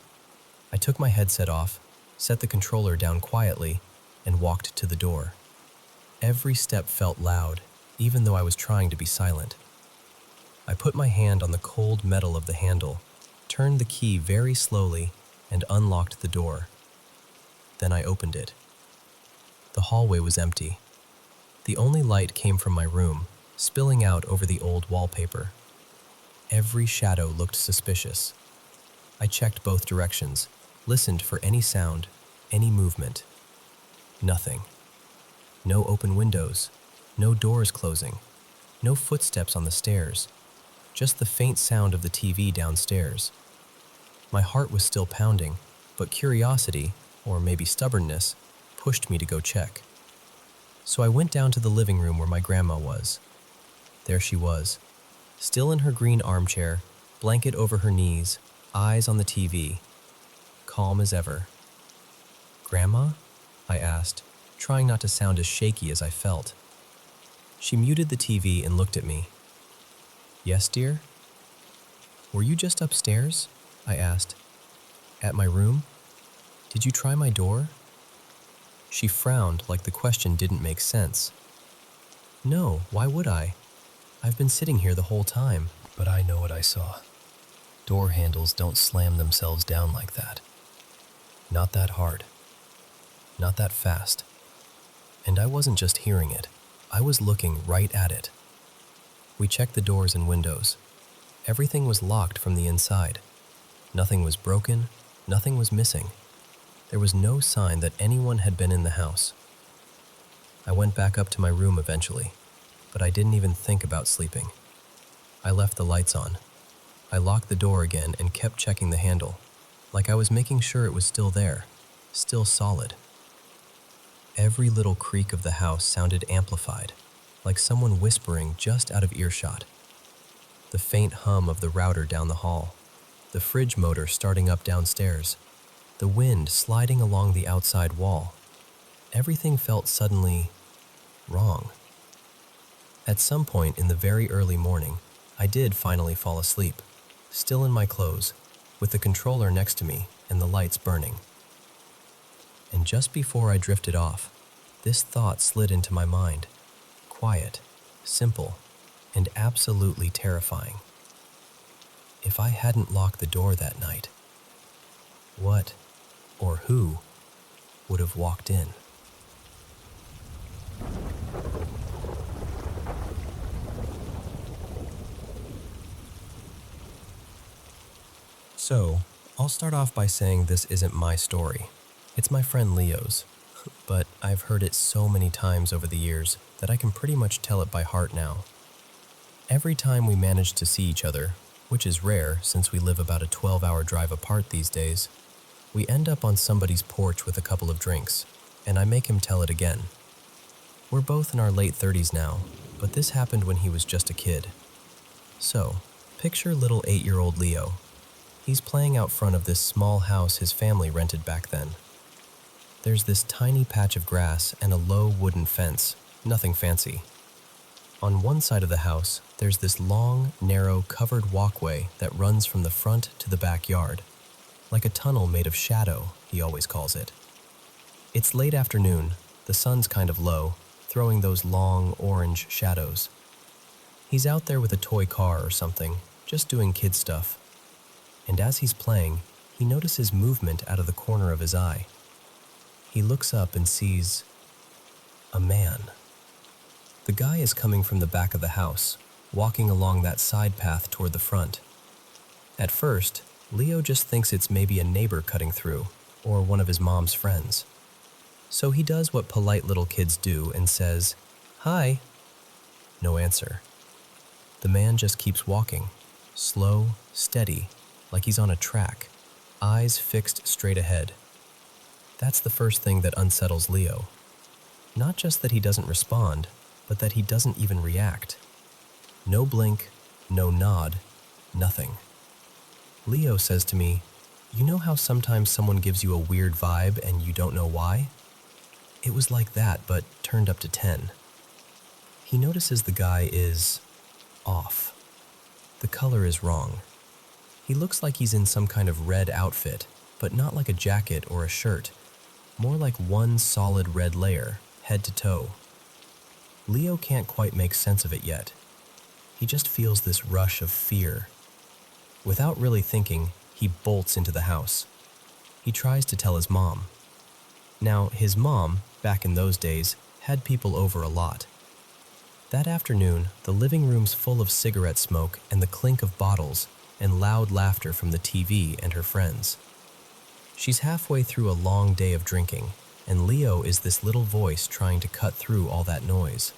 I took my headset off, set the controller down quietly, and walked to the door. Every step felt loud, even though I was trying to be silent. I put my hand on the cold metal of the handle, turned the key very slowly, and unlocked the door. Then I opened it. The hallway was empty. The only light came from my room, spilling out over the old wallpaper. Every shadow looked suspicious. I checked both directions, listened for any sound, any movement. Nothing. No open windows, no doors closing, no footsteps on the stairs, just the faint sound of the TV downstairs. My heart was still pounding, but curiosity, or maybe stubbornness, pushed me to go check. So I went down to the living room where my grandma was. There she was, still in her green armchair, blanket over her knees, eyes on the TV, calm as ever. "Grandma?" I asked, trying not to sound as shaky as I felt. She muted the TV and looked at me. "Yes, dear?" "Were you just upstairs?" I asked. "At my room? Did you try my door?" She frowned like the question didn't make sense. "No, why would I? I've been sitting here the whole time." But I know what I saw. Door handles don't slam themselves down like that. Not that hard. Not that fast. And I wasn't just hearing it. I was looking right at it. We checked the doors and windows. Everything was locked from the inside. Nothing was broken. Nothing was missing. There was no sign that anyone had been in the house. I went back up to my room eventually, but I didn't even think about sleeping. I left the lights on. I locked the door again and kept checking the handle, like I was making sure it was still there, still solid. Every little creak of the house sounded amplified, like someone whispering just out of earshot. The faint hum of the router down the hall, the fridge motor starting up downstairs, the wind sliding along the outside wall. Everything felt suddenly wrong. At some point in the very early morning, I did finally fall asleep, still in my clothes, with the controller next to me and the lights burning. And just before I drifted off, this thought slid into my mind, quiet, simple, and absolutely terrifying. If I hadn't locked the door that night, what or who would have walked in? So, I'll start off by saying this isn't my story. It's my friend Leo's, but I've heard it so many times over the years that I can pretty much tell it by heart now. Every time we manage to see each other, which is rare since we live about a 12-hour drive apart these days, we end up on somebody's porch with a couple of drinks, and I make him tell it again. We're both in our late 30s now, but this happened when he was just a kid. So, picture little 8-year-old Leo. He's playing out front of this small house his family rented back then. There's this tiny patch of grass and a low wooden fence, nothing fancy. On one side of the house, there's this long, narrow, covered walkway that runs from the front to the backyard, like a tunnel made of shadow, he always calls it. It's late afternoon, the sun's kind of low, throwing those long, orange shadows. He's out there with a toy car or something, just doing kid stuff. And as he's playing, he notices movement out of the corner of his eye. He looks up and sees a man. The guy is coming from the back of the house, walking along that side path toward the front. At first, Leo just thinks it's maybe a neighbor cutting through, or one of his mom's friends. So he does what polite little kids do and says, "Hi." No answer. The man just keeps walking, slow, steady, like he's on a track, eyes fixed straight ahead. That's the first thing that unsettles Leo. Not just that he doesn't respond, but that he doesn't even react. No blink, no nod, nothing. Leo says to me, "You know how sometimes someone gives you a weird vibe and you don't know why?" It was like that, but turned up to 10. He notices the guy is off. The color is wrong. He looks like he's in some kind of red outfit, but not like a jacket or a shirt, more like one solid red layer, head to toe. Leo can't quite make sense of it yet. He just feels this rush of fear. Without really thinking, he bolts into the house. He tries to tell his mom. Now, his mom, back in those days, had people over a lot. That afternoon, the living room's full of cigarette smoke and the clink of bottles and loud laughter from the TV and her friends. She's halfway through a long day of drinking, and Leo is this little voice trying to cut through all that noise.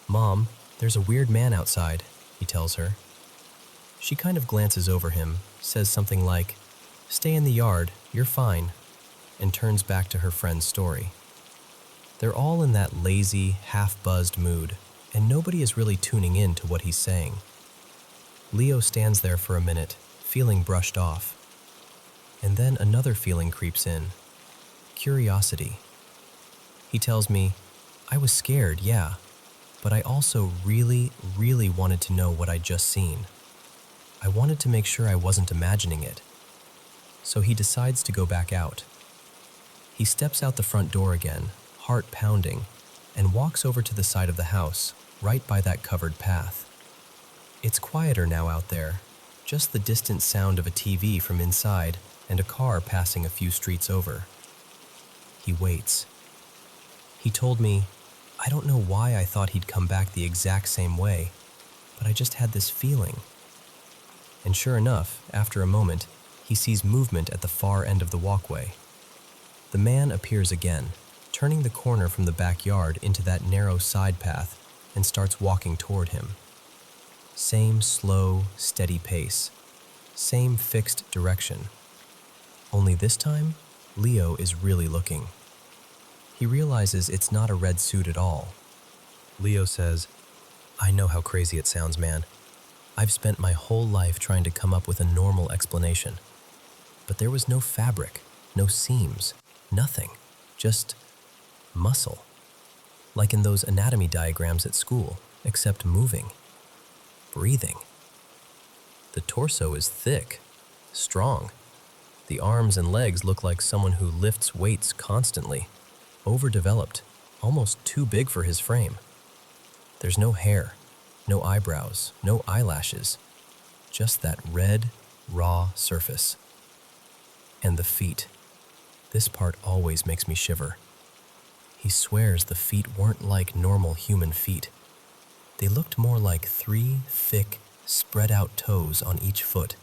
"Mom, there's a weird man outside," he tells her. She kind of glances over him, says something like, "Stay in the yard, you're fine," and turns back to her friend's story. They're all in that lazy, half-buzzed mood, and nobody is really tuning in to what he's saying. Leo stands there for a minute, feeling brushed off. And then another feeling creeps in. Curiosity. He tells me, "I was scared, yeah, but I also really, really wanted to know what I'd just seen. I wanted to make sure I wasn't imagining it." So he decides to go back out. He steps out the front door again, heart pounding, and walks over to the side of the house, right by that covered path. It's quieter now out there, just the distant sound of a TV from inside and a car passing a few streets over. He waits. He told me, "I don't know why I thought he'd come back the exact same way, but I just had this feeling." And sure enough, after a moment, he sees movement at the far end of the walkway. The man appears again, turning the corner from the backyard into that narrow side path and starts walking toward him. Same slow, steady pace. Same fixed direction. Only this time, Leo is really looking. He realizes it's not a red suit at all. Leo says, "I know how crazy it sounds, man. I've spent my whole life trying to come up with a normal explanation. But there was no fabric, no seams, nothing. Just muscle. Like in those anatomy diagrams at school, except moving. Breathing. The torso is thick, strong. The arms and legs look like someone who lifts weights constantly. Overdeveloped, almost too big for his frame. There's no hair, no eyebrows, no eyelashes. Just that red, raw surface. And the feet. This part always makes me shiver. He swears the feet weren't like normal human feet. They looked more like 3 thick, spread-out toes on each foot,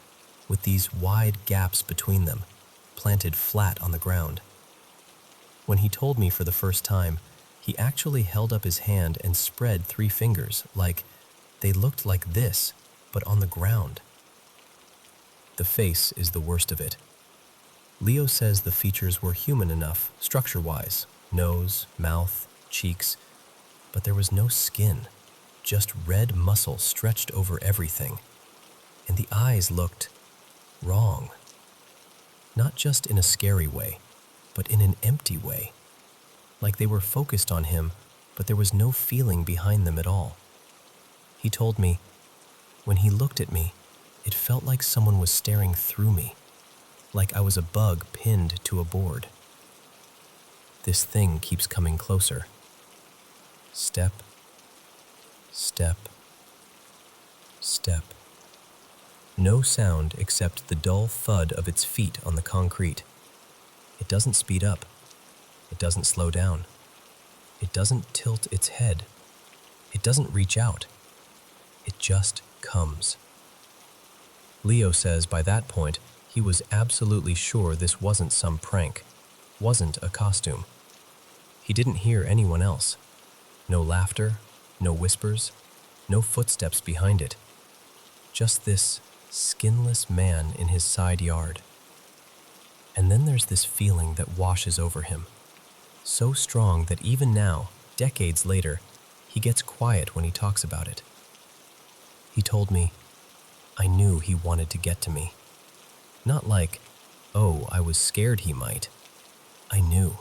with these wide gaps between them, planted flat on the ground. When he told me for the first time, he actually held up his hand and spread 3 fingers, like they looked like this, but on the ground. The face is the worst of it. Leo says the features were human enough, structure-wise, nose, mouth, cheeks, but there was no skin, just red muscle stretched over everything. And the eyes looked wrong. Not just in a scary way, but in an empty way. Like they were focused on him, but there was no feeling behind them at all. He told me, when he looked at me, it felt like someone was staring through me, like I was a bug pinned to a board. This thing keeps coming closer. Step, step, step. No sound except the dull thud of its feet on the concrete. It doesn't speed up. It doesn't slow down. It doesn't tilt its head. It doesn't reach out. It just comes. Leo says by that point, he was absolutely sure this wasn't some prank, wasn't a costume. He didn't hear anyone else. No laughter, no whispers, no footsteps behind it. Just this skinless man in his side yard. And then there's this feeling that washes over him. So strong that even now, decades later, he gets quiet when he talks about it. He told me, I knew he wanted to get to me. Not like, oh, I was scared he might. I knew.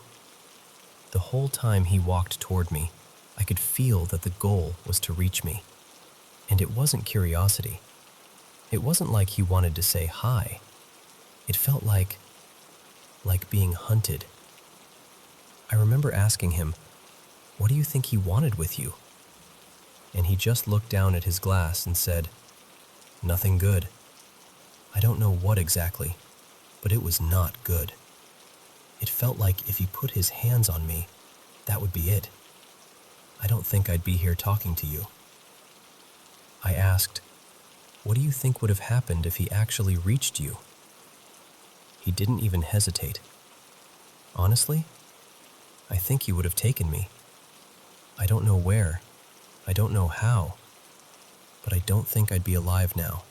The whole time he walked toward me, I could feel that the goal was to reach me. And it wasn't curiosity. It wasn't like he wanted to say hi. It felt like being hunted. I remember asking him, what do you think he wanted with you? And he just looked down at his glass and said, nothing good. I don't know what exactly, but it was not good. It felt like if he put his hands on me, that would be it. I don't think I'd be here talking to you. I asked, what do you think would have happened if he actually reached you? He didn't even hesitate. Honestly, I think he would have taken me. I don't know where, I don't know how, but I don't think I'd be alive now.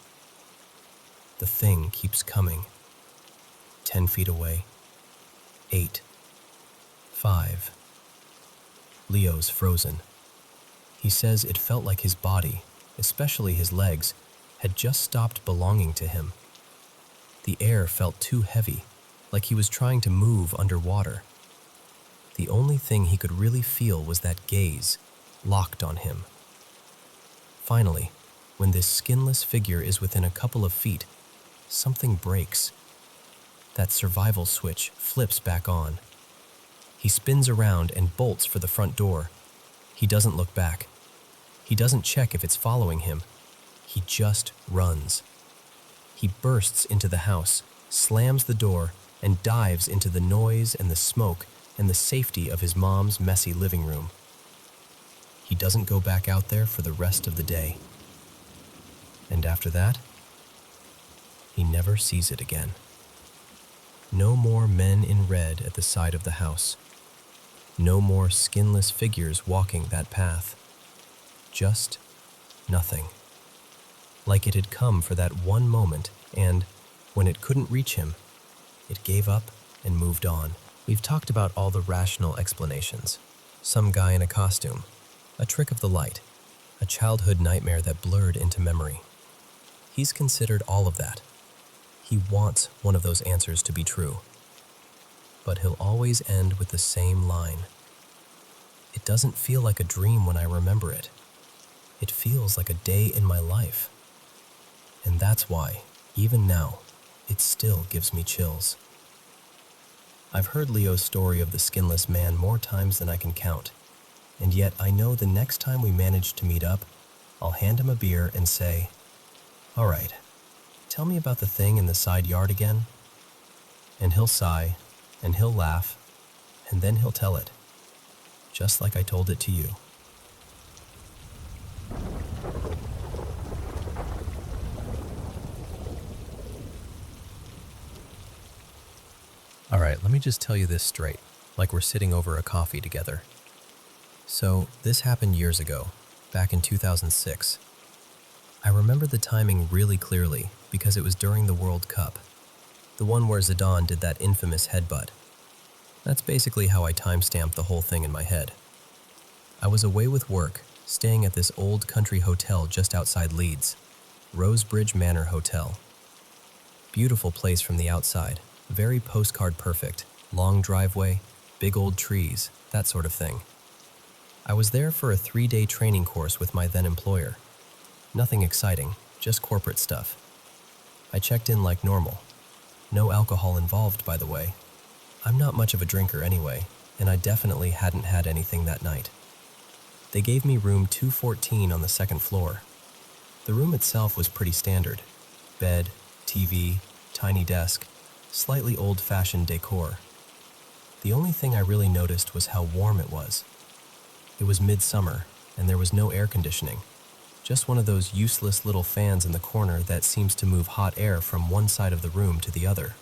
The thing keeps coming. 10 feet away. 8. 5. Leo's frozen. He says it felt like his body, especially his legs, had just stopped belonging to him. The air felt too heavy, like he was trying to move underwater. The only thing he could really feel was that gaze, locked on him. Finally, when this skinless figure is within a couple of feet, something breaks. That survival switch flips back on. He spins around and bolts for the front door. He doesn't look back. He doesn't check if it's following him. He just runs. He bursts into the house, slams the door, and dives into the noise and the smoke and the safety of his mom's messy living room. He doesn't go back out there for the rest of the day. And after that, he never sees it again. No more men in red at the side of the house. No more skinless figures walking that path. Just nothing. Like it had come for that one moment, and, when it couldn't reach him, it gave up and moved on. We've talked about all the rational explanations. Some guy in a costume, a trick of the light, a childhood nightmare that blurred into memory. He's considered all of that. He wants one of those answers to be true. But he'll always end with the same line. It doesn't feel like a dream when I remember it. It feels like a day in my life. And that's why, even now, it still gives me chills. I've heard Leo's story of the skinless man more times than I can count, and yet I know the next time we manage to meet up, I'll hand him a beer and say, "All right, tell me about the thing in the side yard again." And he'll sigh, and he'll laugh, and then he'll tell it, just like I told it to you. All right, let me just tell you this straight, like we're sitting over a coffee together. So, this happened years ago, back in 2006. I remember the timing really clearly because it was during the World Cup, the one where Zidane did that infamous headbutt. That's basically how I timestamped the whole thing in my head. I was away with work, staying at this old country hotel just outside Leeds, Rosebridge Manor Hotel. Beautiful place from the outside, very postcard perfect, long driveway, big old trees, that sort of thing. I was there for a 3-day training course with my then employer. Nothing exciting, just corporate stuff. I checked in like normal. No alcohol involved, by the way. I'm not much of a drinker anyway, and I definitely hadn't had anything that night. They gave me room 214 on the second floor. The room itself was pretty standard. Bed, TV, tiny desk, slightly old-fashioned decor. The only thing I really noticed was how warm it was. It was midsummer, and there was no air conditioning. Just one of those useless little fans in the corner that seems to move hot air from one side of the room to the other.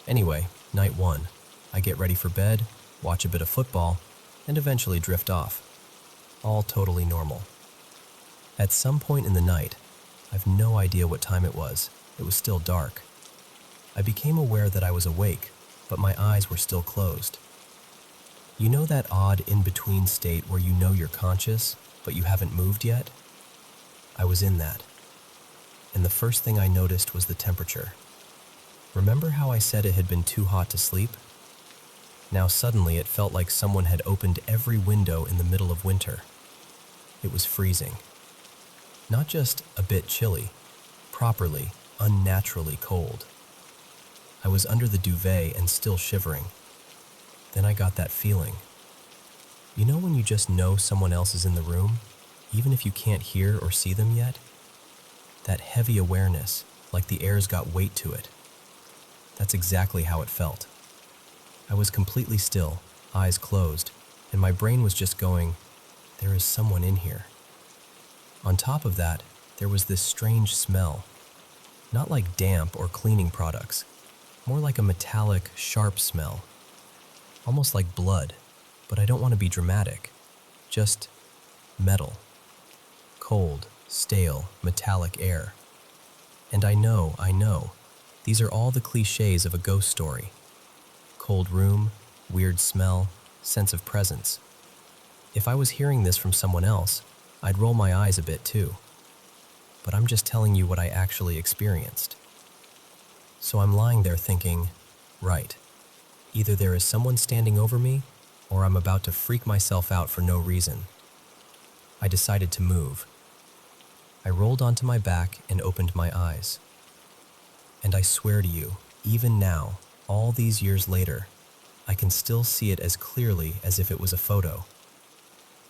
Anyway, night one. I get ready for bed, watch a bit of football, and eventually drift off. All totally normal. At some point in the night, I've no idea what time it was still dark. I became aware that I was awake, but my eyes were still closed. You know that odd in-between state where you know you're conscious, but you haven't moved yet? I was in that. And the first thing I noticed was the temperature. Remember how I said it had been too hot to sleep? Now suddenly it felt like someone had opened every window in the middle of winter. It was freezing. Not just a bit chilly, properly, unnaturally cold. I was under the duvet and still shivering. Then I got that feeling. You know when you just know someone else is in the room, even if you can't hear or see them yet? That heavy awareness, like the air's got weight to it. That's exactly how it felt. I was completely still, eyes closed, and my brain was just going, there is someone in here. On top of that, there was this strange smell. Not like damp or cleaning products, more like a metallic, sharp smell. Almost like blood, but I don't want to be dramatic. Just metal. Cold, stale, metallic air. And I know, these are all the cliches of a ghost story. Cold room, weird smell, sense of presence. If I was hearing this from someone else, I'd roll my eyes a bit too. But I'm just telling you what I actually experienced. So I'm lying there thinking, right, either there is someone standing over me, or I'm about to freak myself out for no reason. I decided to move. I rolled onto my back and opened my eyes. And I swear to you, even now, all these years later, I can still see it as clearly as if it was a photo.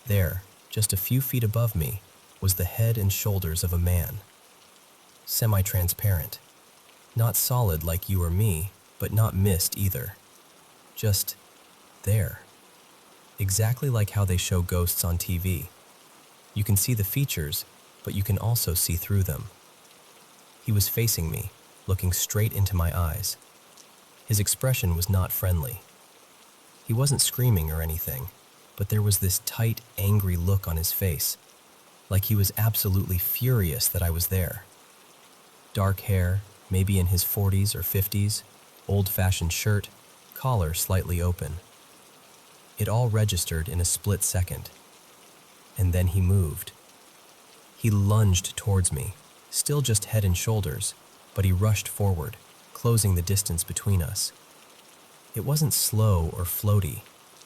There, just a few feet above me, was the head and shoulders of a man. Semi-transparent. Not solid like you or me, but not mist either. Just there. Exactly like how they show ghosts on TV. You can see the features, but you can also see through them. He was facing me, looking straight into my eyes. His expression was not friendly. He wasn't screaming or anything, but there was this tight, angry look on his face, like he was absolutely furious that I was there. Dark hair, maybe in his 40s or 50s, old-fashioned shirt, collar slightly open. It all registered in a split second. And then he moved. He lunged towards me, still just head and shoulders, but he rushed forward, closing the distance between us. It wasn't slow or floaty.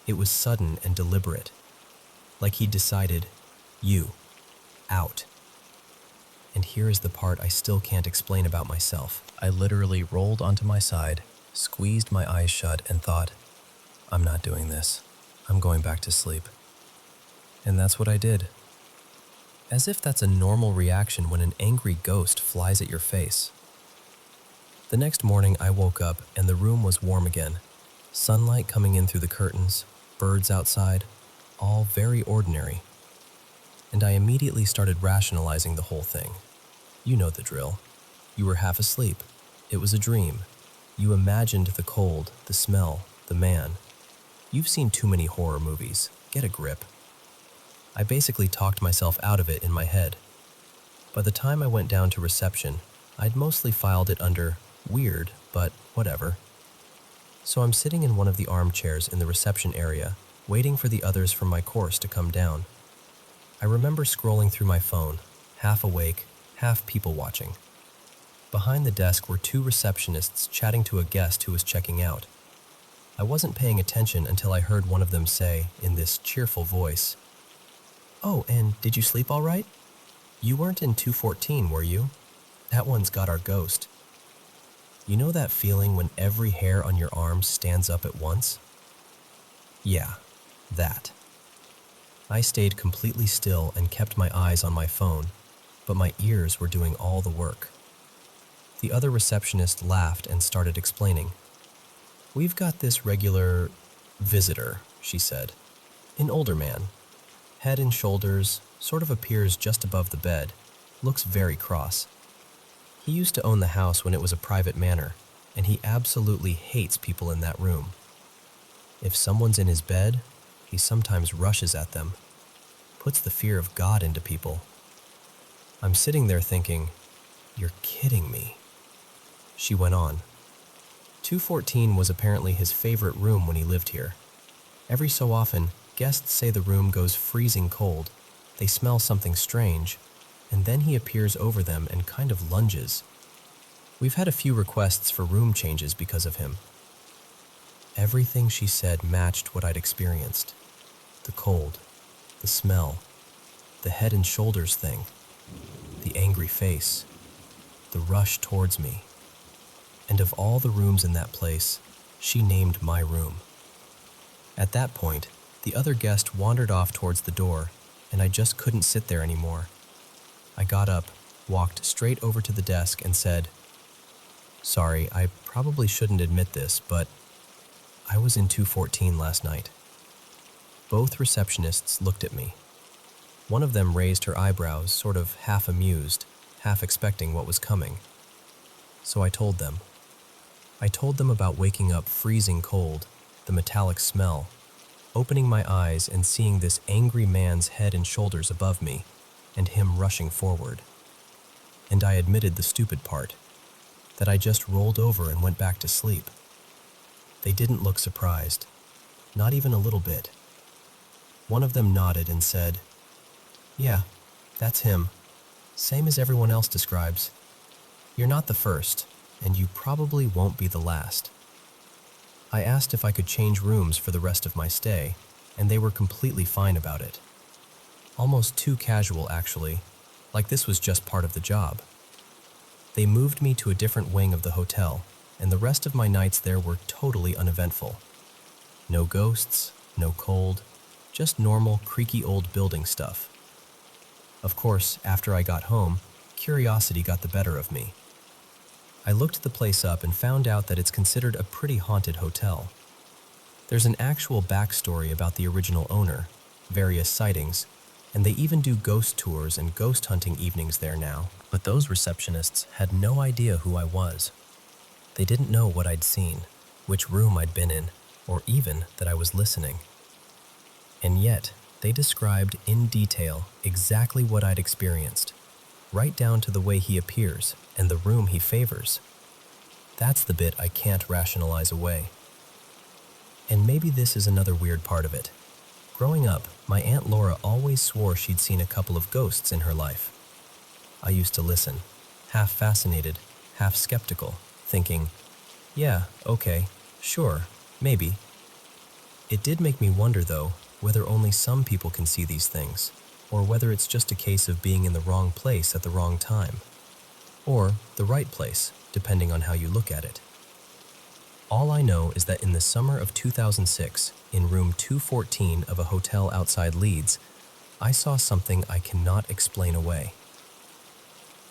It was sudden and deliberate, like he'd decided, you, out. And here is the part I still can't explain about myself. I literally rolled onto my side, squeezed my eyes shut, and thought, I'm not doing this. I'm going back to sleep. And that's what I did. As if that's a normal reaction when an angry ghost flies at your face. The next morning I woke up and the room was warm again. Sunlight coming in through the curtains, birds outside, all very ordinary. And I immediately started rationalizing the whole thing. You know the drill. You were half asleep. It was a dream. You imagined the cold, the smell, the man. You've seen too many horror movies. Get a grip. I basically talked myself out of it in my head. By the time I went down to reception, I'd mostly filed it under weird, but whatever. So I'm sitting in one of the armchairs in the reception area, waiting for the others from my course to come down. I remember scrolling through my phone, half awake, half people watching. Behind the desk were two receptionists chatting to a guest who was checking out. I wasn't paying attention until I heard one of them say, in this cheerful voice, "Oh, and did you sleep all right? You weren't in 214, were you? That one's got our ghost." You know that feeling when every hair on your arm stands up at once? Yeah, that. I stayed completely still and kept my eyes on my phone, but my ears were doing all the work. The other receptionist laughed and started explaining. "We've got this regular visitor," she said. "An older man. Head and shoulders, sort of appears just above the bed, looks very cross. He used to own the house when it was a private manor, and he absolutely hates people in that room. If someone's in his bed, he sometimes rushes at them, puts the fear of God into people." I'm sitting there thinking, "You're kidding me." She went on. 214 was apparently his favorite room when he lived here. Every so often, guests say the room goes freezing cold, they smell something strange, and then he appears over them and kind of lunges. We've had a few requests for room changes because of him. Everything she said matched what I'd experienced. The cold, the smell, the head and shoulders thing, the angry face, the rush towards me. And of all the rooms in that place, she named my room. At that point, the other guest wandered off towards the door, and I just couldn't sit there anymore. I got up, walked straight over to the desk and said, "Sorry, I probably shouldn't admit this, but I was in 214 last night." Both receptionists looked at me. One of them raised her eyebrows, sort of half amused, half expecting what was coming. So I told them. I told them about waking up freezing cold, the metallic smell, opening my eyes and seeing this angry man's head and shoulders above me, and him rushing forward. And I admitted the stupid part, that I just rolled over and went back to sleep. They didn't look surprised, not even a little bit. One of them nodded and said, "Yeah, that's him. Same as everyone else describes. You're not the first, and you probably won't be the last." I asked if I could change rooms for the rest of my stay, and they were completely fine about it. Almost too casual, actually, like this was just part of the job. They moved me to a different wing of the hotel, and the rest of my nights there were totally uneventful. No ghosts, no cold, just normal, creaky old building stuff. Of course, after I got home, curiosity got the better of me. I looked the place up and found out that it's considered a pretty haunted hotel. There's an actual backstory about the original owner, various sightings, and they even do ghost tours and ghost hunting evenings there now. But those receptionists had no idea who I was. They didn't know what I'd seen. which room I'd been in, or even that I was listening. And yet, they described in detail exactly what I'd experienced, right down to the way he appears and the room he favors. That's the bit I can't rationalize away. And maybe this is another weird part of it. Growing up, my Aunt Laura always swore she'd seen a couple of ghosts in her life. I used to listen, half fascinated, half skeptical, thinking, yeah, okay, sure, maybe. It did make me wonder, though, whether only some people can see these things, or whether it's just a case of being in the wrong place at the wrong time. Or the right place, depending on how you look at it. All I know is that in the summer of 2006, in room 214 of a hotel outside Leeds, I saw something I cannot explain away.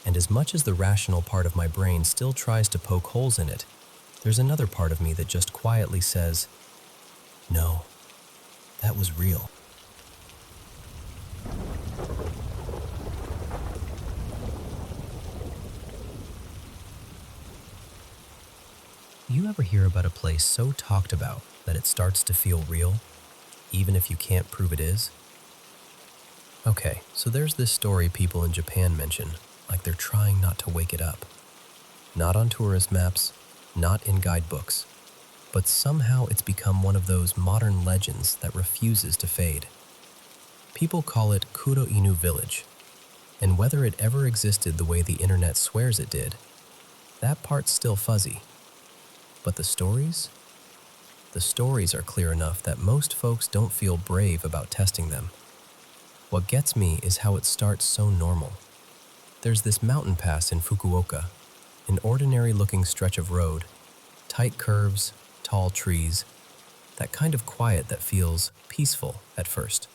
And as much as the rational part of my brain still tries to poke holes in it, there's another part of me that just quietly says, no, that was real. You ever hear about a place so talked about that it starts to feel real, even if you can't prove it is? Okay, so there's this story people in Japan mention, like they're trying not to wake it up. Not on tourist maps, not in guidebooks, but somehow it's become one of those modern legends that refuses to fade. People call it Kuro Inu Village, and whether it ever existed the way the internet swears it did, that part's still fuzzy. But the stories? The stories are clear enough that most folks don't feel brave about testing them. What gets me is how it starts so normal. There's this mountain pass in Fukuoka, an ordinary-looking stretch of road, tight curves, tall trees, that kind of quiet that feels peaceful at first.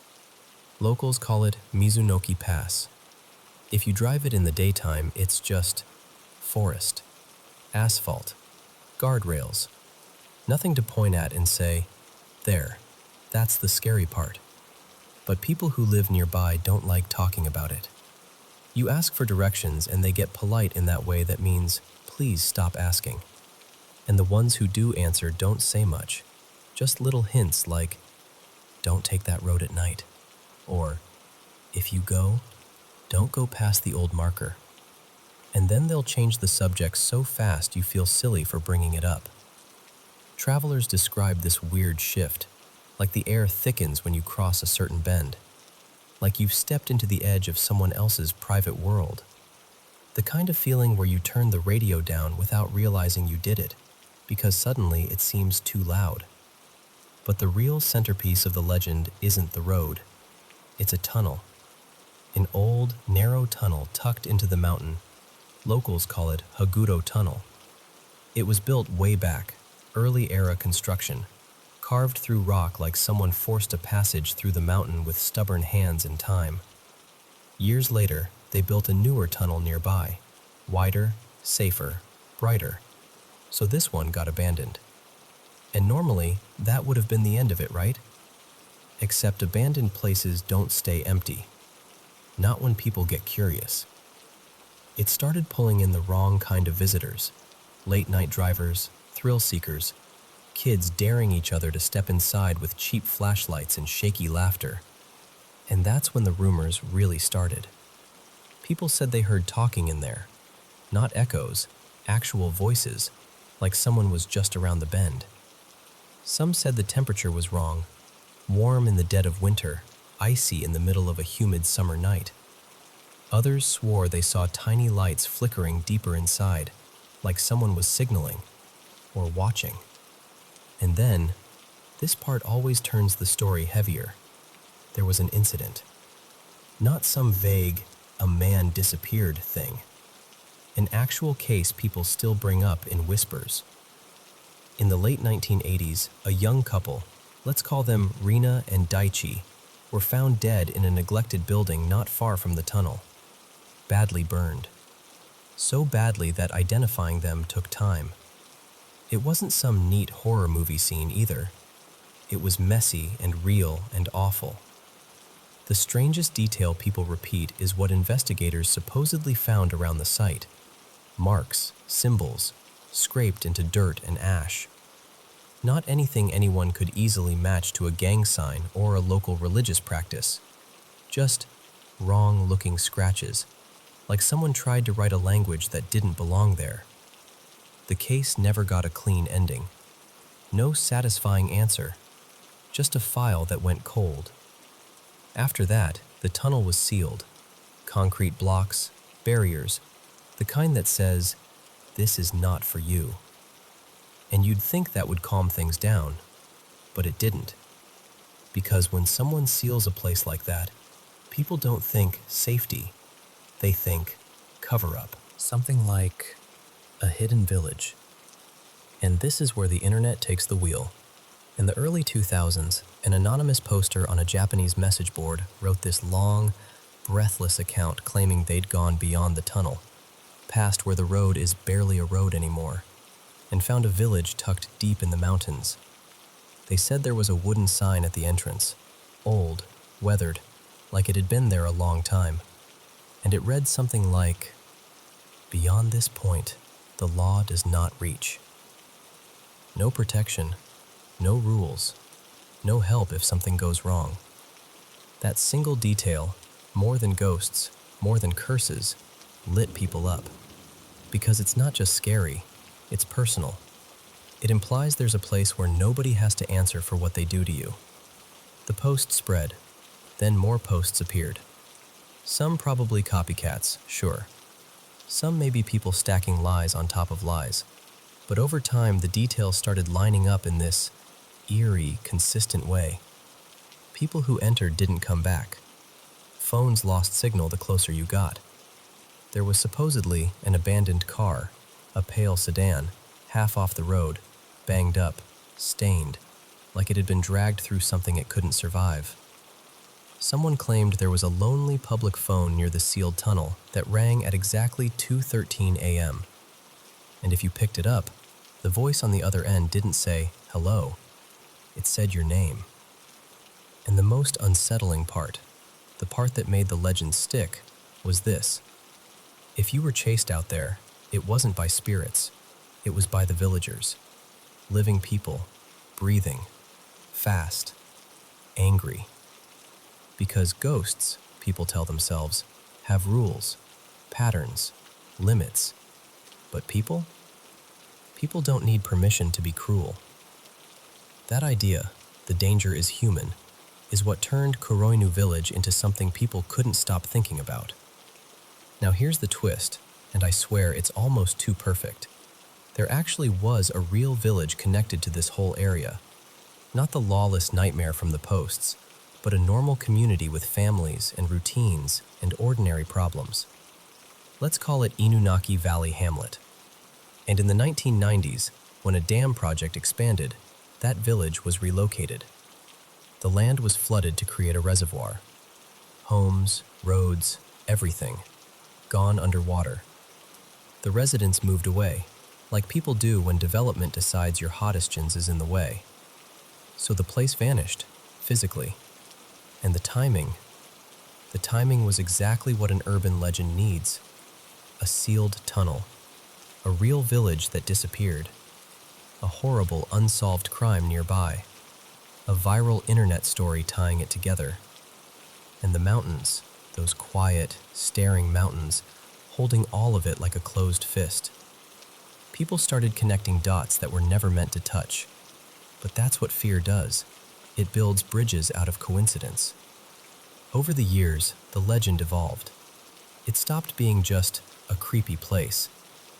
Locals call it Mizunoki Pass. If you drive it in the daytime, it's just forest, asphalt, guardrails, nothing to point at and say, there, that's the scary part. But people who live nearby don't like talking about it. You ask for directions and they get polite in that way that means, please stop asking. And the ones who do answer don't say much, just little hints like, don't take that road at night, or if you go, don't go past the old marker. And then they'll change the subject so fast you feel silly for bringing it up. Travelers describe this weird shift, like the air thickens when you cross a certain bend, like you've stepped into the edge of someone else's private world. The kind of feeling where you turn the radio down without realizing you did it, because suddenly it seems too loud. But the real centerpiece of the legend isn't the road. It's a tunnel. An old, narrow tunnel tucked into the mountain. Locals call it Haguro Tunnel. It was built way back, early era construction, carved through rock like someone forced a passage through the mountain with stubborn hands in time. Years later, they built a newer tunnel nearby, wider, safer, brighter. So this one got abandoned. And normally, that would have been the end of it, right? Except abandoned places don't stay empty. Not when people get curious. It started pulling in the wrong kind of visitors, late-night drivers, thrill seekers, kids daring each other to step inside with cheap flashlights and shaky laughter. And that's when the rumors really started. People said they heard talking in there. Not echoes, actual voices, like someone was just around the bend. Some said the temperature was wrong, warm in the dead of winter, icy in the middle of a humid summer night. Others swore they saw tiny lights flickering deeper inside, like someone was signaling or watching. And then, this part always turns the story heavier. There was an incident. Not some vague, a man disappeared thing. An actual case people still bring up in whispers. In the late 1980s, a young couple, let's call them Rina and Daichi, were found dead in a neglected building not far from the tunnel, badly burned. So badly that identifying them took time. It wasn't some neat horror movie scene either. It was messy and real and awful. The strangest detail people repeat is what investigators supposedly found around the site. Marks, symbols, scraped into dirt and ash. Not anything anyone could easily match to a gang sign or a local religious practice. Just wrong-looking scratches, like someone tried to write a language that didn't belong there. The case never got a clean ending. No satisfying answer, just a file that went cold. After that, the tunnel was sealed. Concrete blocks, barriers, the kind that says, "This is not for you." And you'd think that would calm things down, but it didn't. Because when someone seals a place like that, people don't think safety, they think cover-up. Something like a hidden village. And this is where the internet takes the wheel. In the early 2000s, an anonymous poster on a Japanese message board wrote this long, breathless account claiming they'd gone beyond the tunnel, past where the road is barely a road anymore, and found a village tucked deep in the mountains. They said there was a wooden sign at the entrance, old, weathered, like it had been there a long time, and it read something like, "Beyond this point, the law does not reach." No protection, no rules, no help if something goes wrong. That single detail, more than ghosts, more than curses, lit people up. Because it's not just scary, it's personal. It implies there's a place where nobody has to answer for what they do to you. The post spread, then more posts appeared. Some probably copycats, sure. Some maybe people stacking lies on top of lies. But over time, the details started lining up in this eerie, consistent way. People who entered didn't come back. Phones lost signal the closer you got. There was supposedly an abandoned car, a pale sedan, half off the road, banged up, stained, like it had been dragged through something it couldn't survive. Someone claimed there was a lonely public phone near the sealed tunnel that rang at exactly 2:13 a.m. And if you picked it up, the voice on the other end didn't say, "Hello." It said your name. And the most unsettling part, the part that made the legend stick, was this. If you were chased out there, it wasn't by spirits. It was by the villagers. Living people, breathing, fast, angry. Because ghosts, people tell themselves, have rules, patterns, limits. But people? People don't need permission to be cruel. That idea, the danger is human, is what turned Kuroinu village into something people couldn't stop thinking about. Now here's the twist, and I swear it's almost too perfect. There actually was a real village connected to this whole area. Not the lawless nightmare from the posts, but a normal community with families and routines and ordinary problems. Let's call it Inunaki Valley Hamlet. And in the 1990s, when a dam project expanded, that village was relocated. The land was flooded to create a reservoir. Homes, roads, everything, gone underwater. The residents moved away, like people do when development decides your hottestgens is in the way. So the place vanished, physically. And the timing was exactly what an urban legend needs. A sealed tunnel. A real village that disappeared. A horrible unsolved crime nearby. A viral internet story tying it together. And the mountains, those quiet, staring mountains, holding all of it like a closed fist. People started connecting dots that were never meant to touch. But that's what fear does. It builds bridges out of coincidence. Over the years, the legend evolved. It stopped being just a creepy place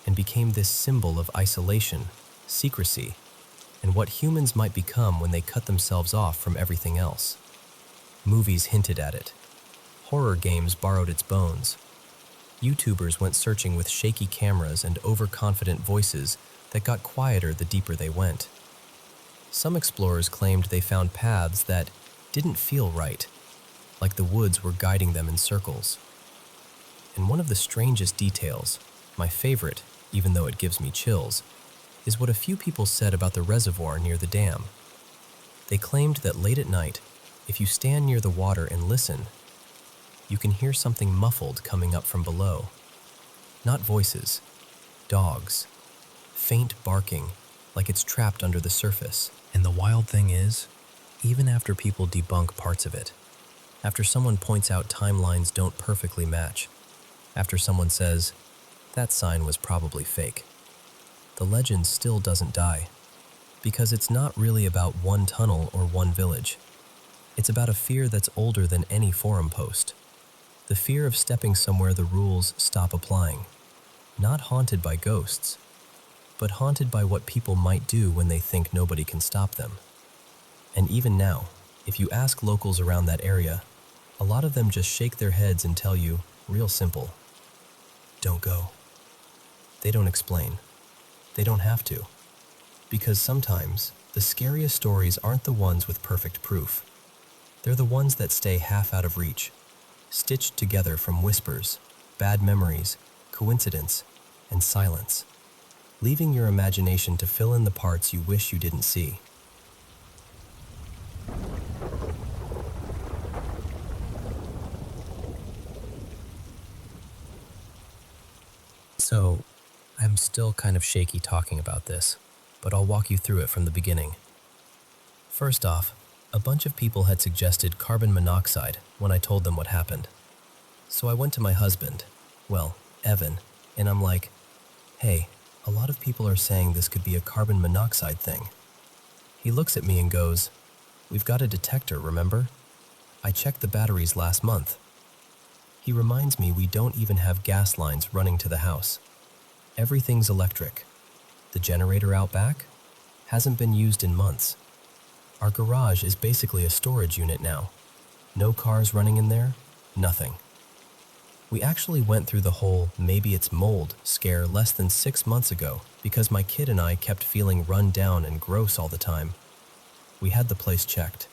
and became this symbol of isolation, secrecy, and what humans might become when they cut themselves off from everything else. Movies hinted at it. Horror games borrowed its bones. YouTubers went searching with shaky cameras and overconfident voices that got quieter the deeper they went. Some explorers claimed they found paths that didn't feel right, like the woods were guiding them in circles. And one of the strangest details, my favorite, even though it gives me chills, is what a few people said about the reservoir near the dam. They claimed that late at night, if you stand near the water and listen, you can hear something muffled coming up from below. Not voices, dogs, faint barking, like it's trapped under the surface. And the wild thing is, even after people debunk parts of it, after someone points out timelines don't perfectly match, after someone says, that sign was probably fake, the legend still doesn't die. Because it's not really about one tunnel or one village. It's about a fear that's older than any forum post. The fear of stepping somewhere the rules stop applying. Not haunted by ghosts, but haunted by what people might do when they think nobody can stop them. And even now, if you ask locals around that area, a lot of them just shake their heads and tell you, real simple, don't go. They don't explain. They don't have to. Because sometimes, the scariest stories aren't the ones with perfect proof. They're the ones that stay half out of reach, stitched together from whispers, bad memories, coincidence, and silence, leaving your imagination to fill in the parts you wish you didn't see. So, I'm still kind of shaky talking about this, but I'll walk you through it from the beginning. First off, a bunch of people had suggested carbon monoxide when I told them what happened. So I went to my husband, well, Evan, and I'm like, hey, a lot of people are saying this could be a carbon monoxide thing. He looks at me and goes, we've got a detector, remember? I checked the batteries last month. He reminds me we don't even have gas lines running to the house. Everything's electric. The generator out back hasn't been used in months. Our garage is basically a storage unit now. No cars running in there, nothing. We actually went through the whole maybe it's mold scare less than 6 months ago because my kid and I kept feeling run down and gross all the time. We had the place checked.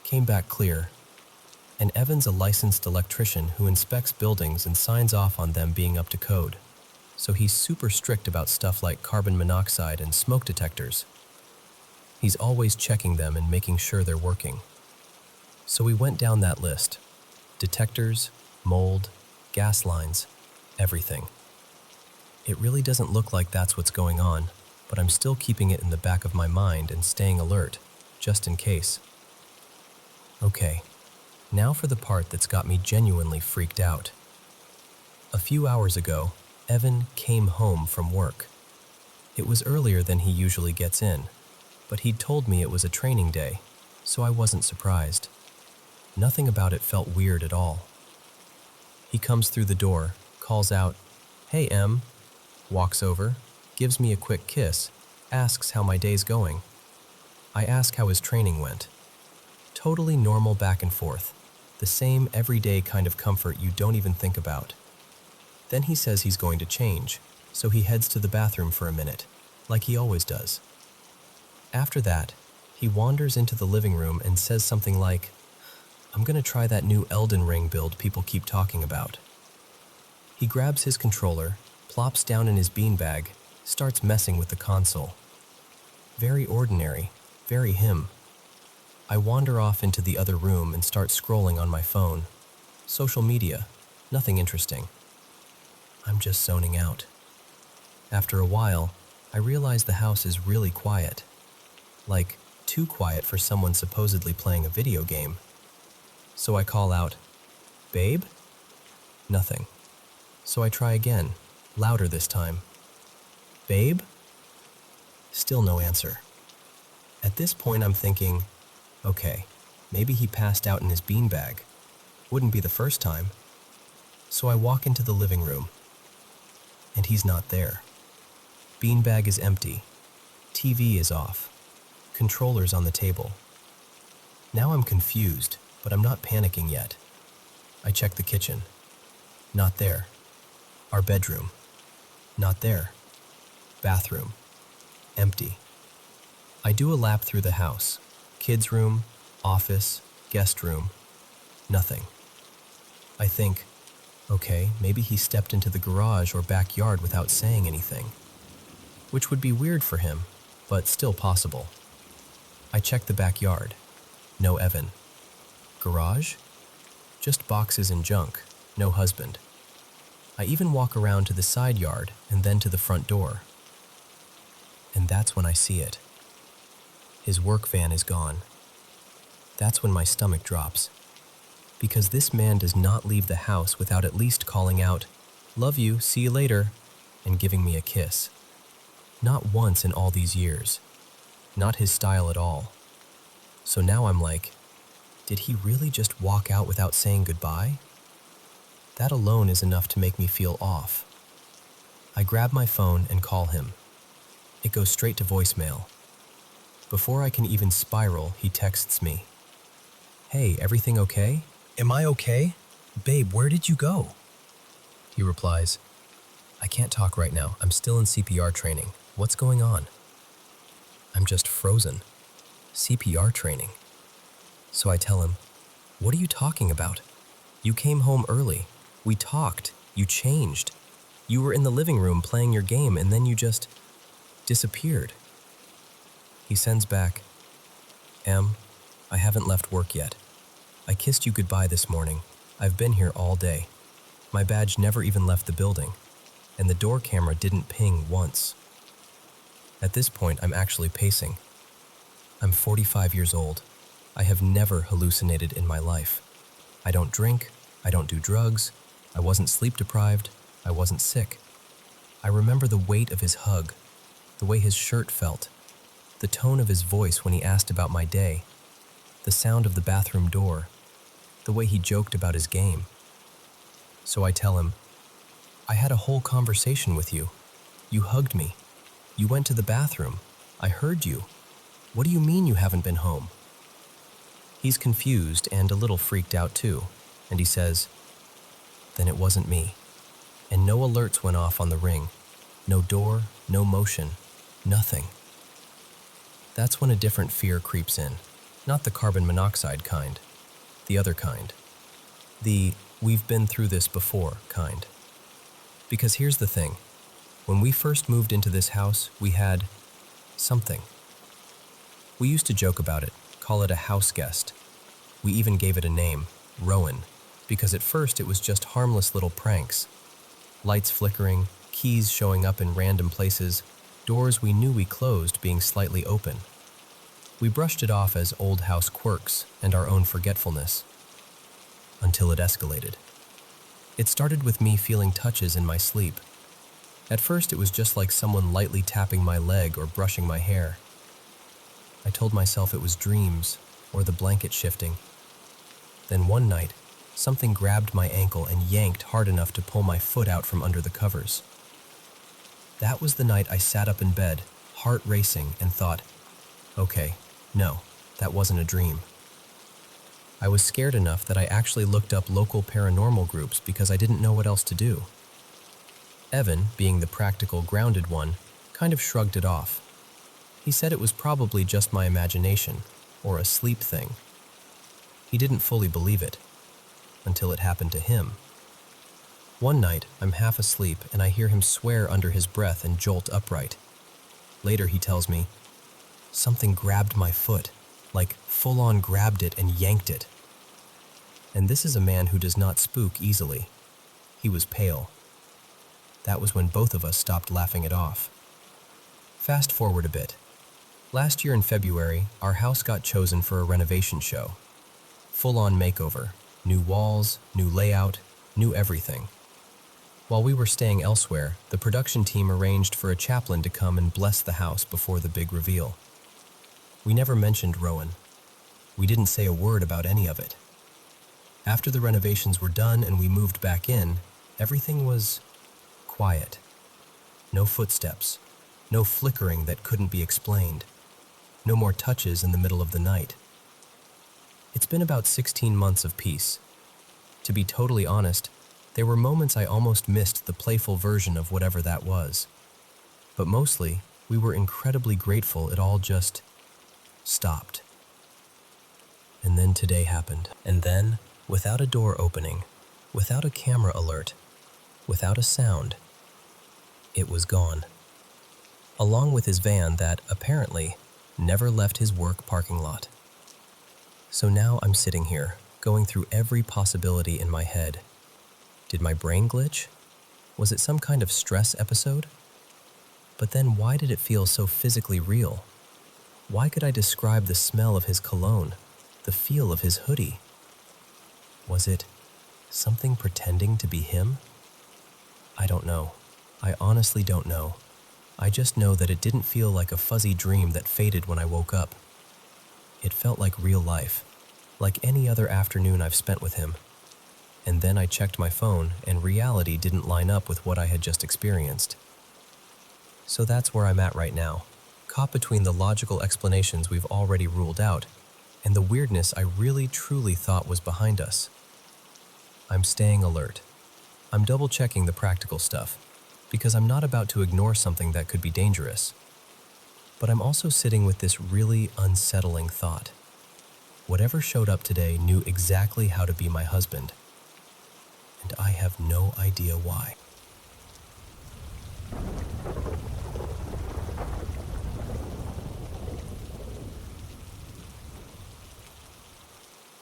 Came back clear. And Evan's a licensed electrician who inspects buildings and signs off on them being up to code. So he's super strict about stuff like carbon monoxide and smoke detectors. He's always checking them and making sure they're working. So we went down that list. Detectors, mold, gas lines, everything. It really doesn't look like that's what's going on, but I'm still keeping it in the back of my mind and staying alert, just in case. Okay, now for the part that's got me genuinely freaked out. A few hours ago, Evan came home from work. It was earlier than he usually gets in, but he'd told me it was a training day, so I wasn't surprised. Nothing about it felt weird at all. He comes through the door, calls out, "Hey, Em," walks over, gives me a quick kiss, asks how my day's going. I ask how his training went. Totally normal back and forth, the same everyday kind of comfort you don't even think about. Then he says he's going to change, so he heads to the bathroom for a minute, like he always does. After that, he wanders into the living room and says something like, "I'm gonna try that new Elden Ring build people keep talking about." He grabs his controller, plops down in his beanbag, starts messing with the console. Very ordinary, very him. I wander off into the other room and start scrolling on my phone. Social media, nothing interesting. I'm just zoning out. After a while, I realize the house is really quiet. Like, too quiet for someone supposedly playing a video game. So I call out, "Babe?" Nothing. So I try again, louder this time. "Babe?" Still no answer. At this point I'm thinking, okay, maybe he passed out in his beanbag. Wouldn't be the first time. So I walk into the living room. And he's not there. Beanbag is empty. TV is off. Controller's on the table. Now I'm confused, but I'm not panicking yet. I check the kitchen. Not there. Our bedroom. Not there. Bathroom. Empty. I do a lap through the house. Kids' room, office, guest room. Nothing. I think, okay, maybe he stepped into the garage or backyard without saying anything. Which would be weird for him, but still possible. I check the backyard. No Evan. Garage? Just boxes and junk. No husband. I even walk around to the side yard and then to the front door. And that's when I see it. His work van is gone. That's when my stomach drops. Because this man does not leave the house without at least calling out, "Love you, see you later," and giving me a kiss. Not once in all these years. Not his style at all. So now I'm like, did he really just walk out without saying goodbye? That alone is enough to make me feel off. I grab my phone and call him. It goes straight to voicemail. Before I can even spiral, he texts me. "Hey, everything okay?" Am I okay? Babe, where did you go? He replies, "I can't talk right now. I'm still in CPR training. What's going on?" I'm just frozen. CPR training. So I tell him, "What are you talking about? You came home early. We talked. You changed. You were in the living room playing your game and then you just disappeared." He sends back, "Em, I haven't left work yet. I kissed you goodbye this morning. I've been here all day. My badge never even left the building, and the door camera didn't ping once." At this point, I'm actually pacing. I'm 45 years old. I have never hallucinated in my life. I don't drink. I don't do drugs. I wasn't sleep deprived. I wasn't sick. I remember the weight of his hug, the way his shirt felt, the tone of his voice when he asked about my day, the sound of the bathroom door, the way he joked about his game. So I tell him, "I had a whole conversation with you. You hugged me. You went to the bathroom. I heard you. What do you mean you haven't been home?" He's confused and a little freaked out too, and he says, "Then it wasn't me." And no alerts went off on the ring. No door, no motion, nothing. That's when a different fear creeps in. Not the carbon monoxide kind. The other kind. The "we've been through this before" kind. Because here's the thing. When we first moved into this house, we had something. We used to joke about it, call it a house guest. We even gave it a name, Rowan, because at first it was just harmless little pranks. Lights flickering, keys showing up in random places, doors we knew we closed being slightly open. We brushed it off as old house quirks and our own forgetfulness. Until it escalated. It started with me feeling touches in my sleep. At first it was just like someone lightly tapping my leg or brushing my hair. I told myself it was dreams or the blanket shifting. Then one night, something grabbed my ankle and yanked hard enough to pull my foot out from under the covers. That was the night I sat up in bed, heart racing, and thought, okay, no, that wasn't a dream. I was scared enough that I actually looked up local paranormal groups because I didn't know what else to do. Evan, being the practical, grounded one, kind of shrugged it off. He said it was probably just my imagination, or a sleep thing. He didn't fully believe it, until it happened to him. One night, I'm half asleep and I hear him swear under his breath and jolt upright. Later he tells me, something grabbed my foot, like full-on grabbed it and yanked it. And this is a man who does not spook easily. He was pale. That was when both of us stopped laughing it off. Fast forward a bit. Last year in February, our house got chosen for a renovation show. Full-on makeover, new walls, new layout, new everything. While we were staying elsewhere, the production team arranged for a chaplain to come and bless the house before the big reveal. We never mentioned Rowan. We didn't say a word about any of it. After the renovations were done and we moved back in, everything was quiet. No footsteps, no flickering that couldn't be explained, no more touches in the middle of the night. It's been about 16 months of peace. To be totally honest, there were moments I almost missed the playful version of whatever that was. But mostly, we were incredibly grateful it all just stopped. And then today happened. And then, without a door opening, without a camera alert, without a sound, it was gone. Along with his van that, apparently, never left his work parking lot. So now I'm sitting here, going through every possibility in my head. Did my brain glitch? Was it some kind of stress episode? But then why did it feel so physically real? Why could I describe the smell of his cologne, the feel of his hoodie? Was it something pretending to be him? I don't know. I honestly don't know. I just know that it didn't feel like a fuzzy dream that faded when I woke up. It felt like real life, like any other afternoon I've spent with him. And then I checked my phone, and reality didn't line up with what I had just experienced. So that's where I'm at right now, caught between the logical explanations we've already ruled out and the weirdness I really truly thought was behind us. I'm staying alert. I'm double-checking the practical stuff, because I'm not about to ignore something that could be dangerous. But I'm also sitting with this really unsettling thought. Whatever showed up today knew exactly how to be my husband, and I have no idea why.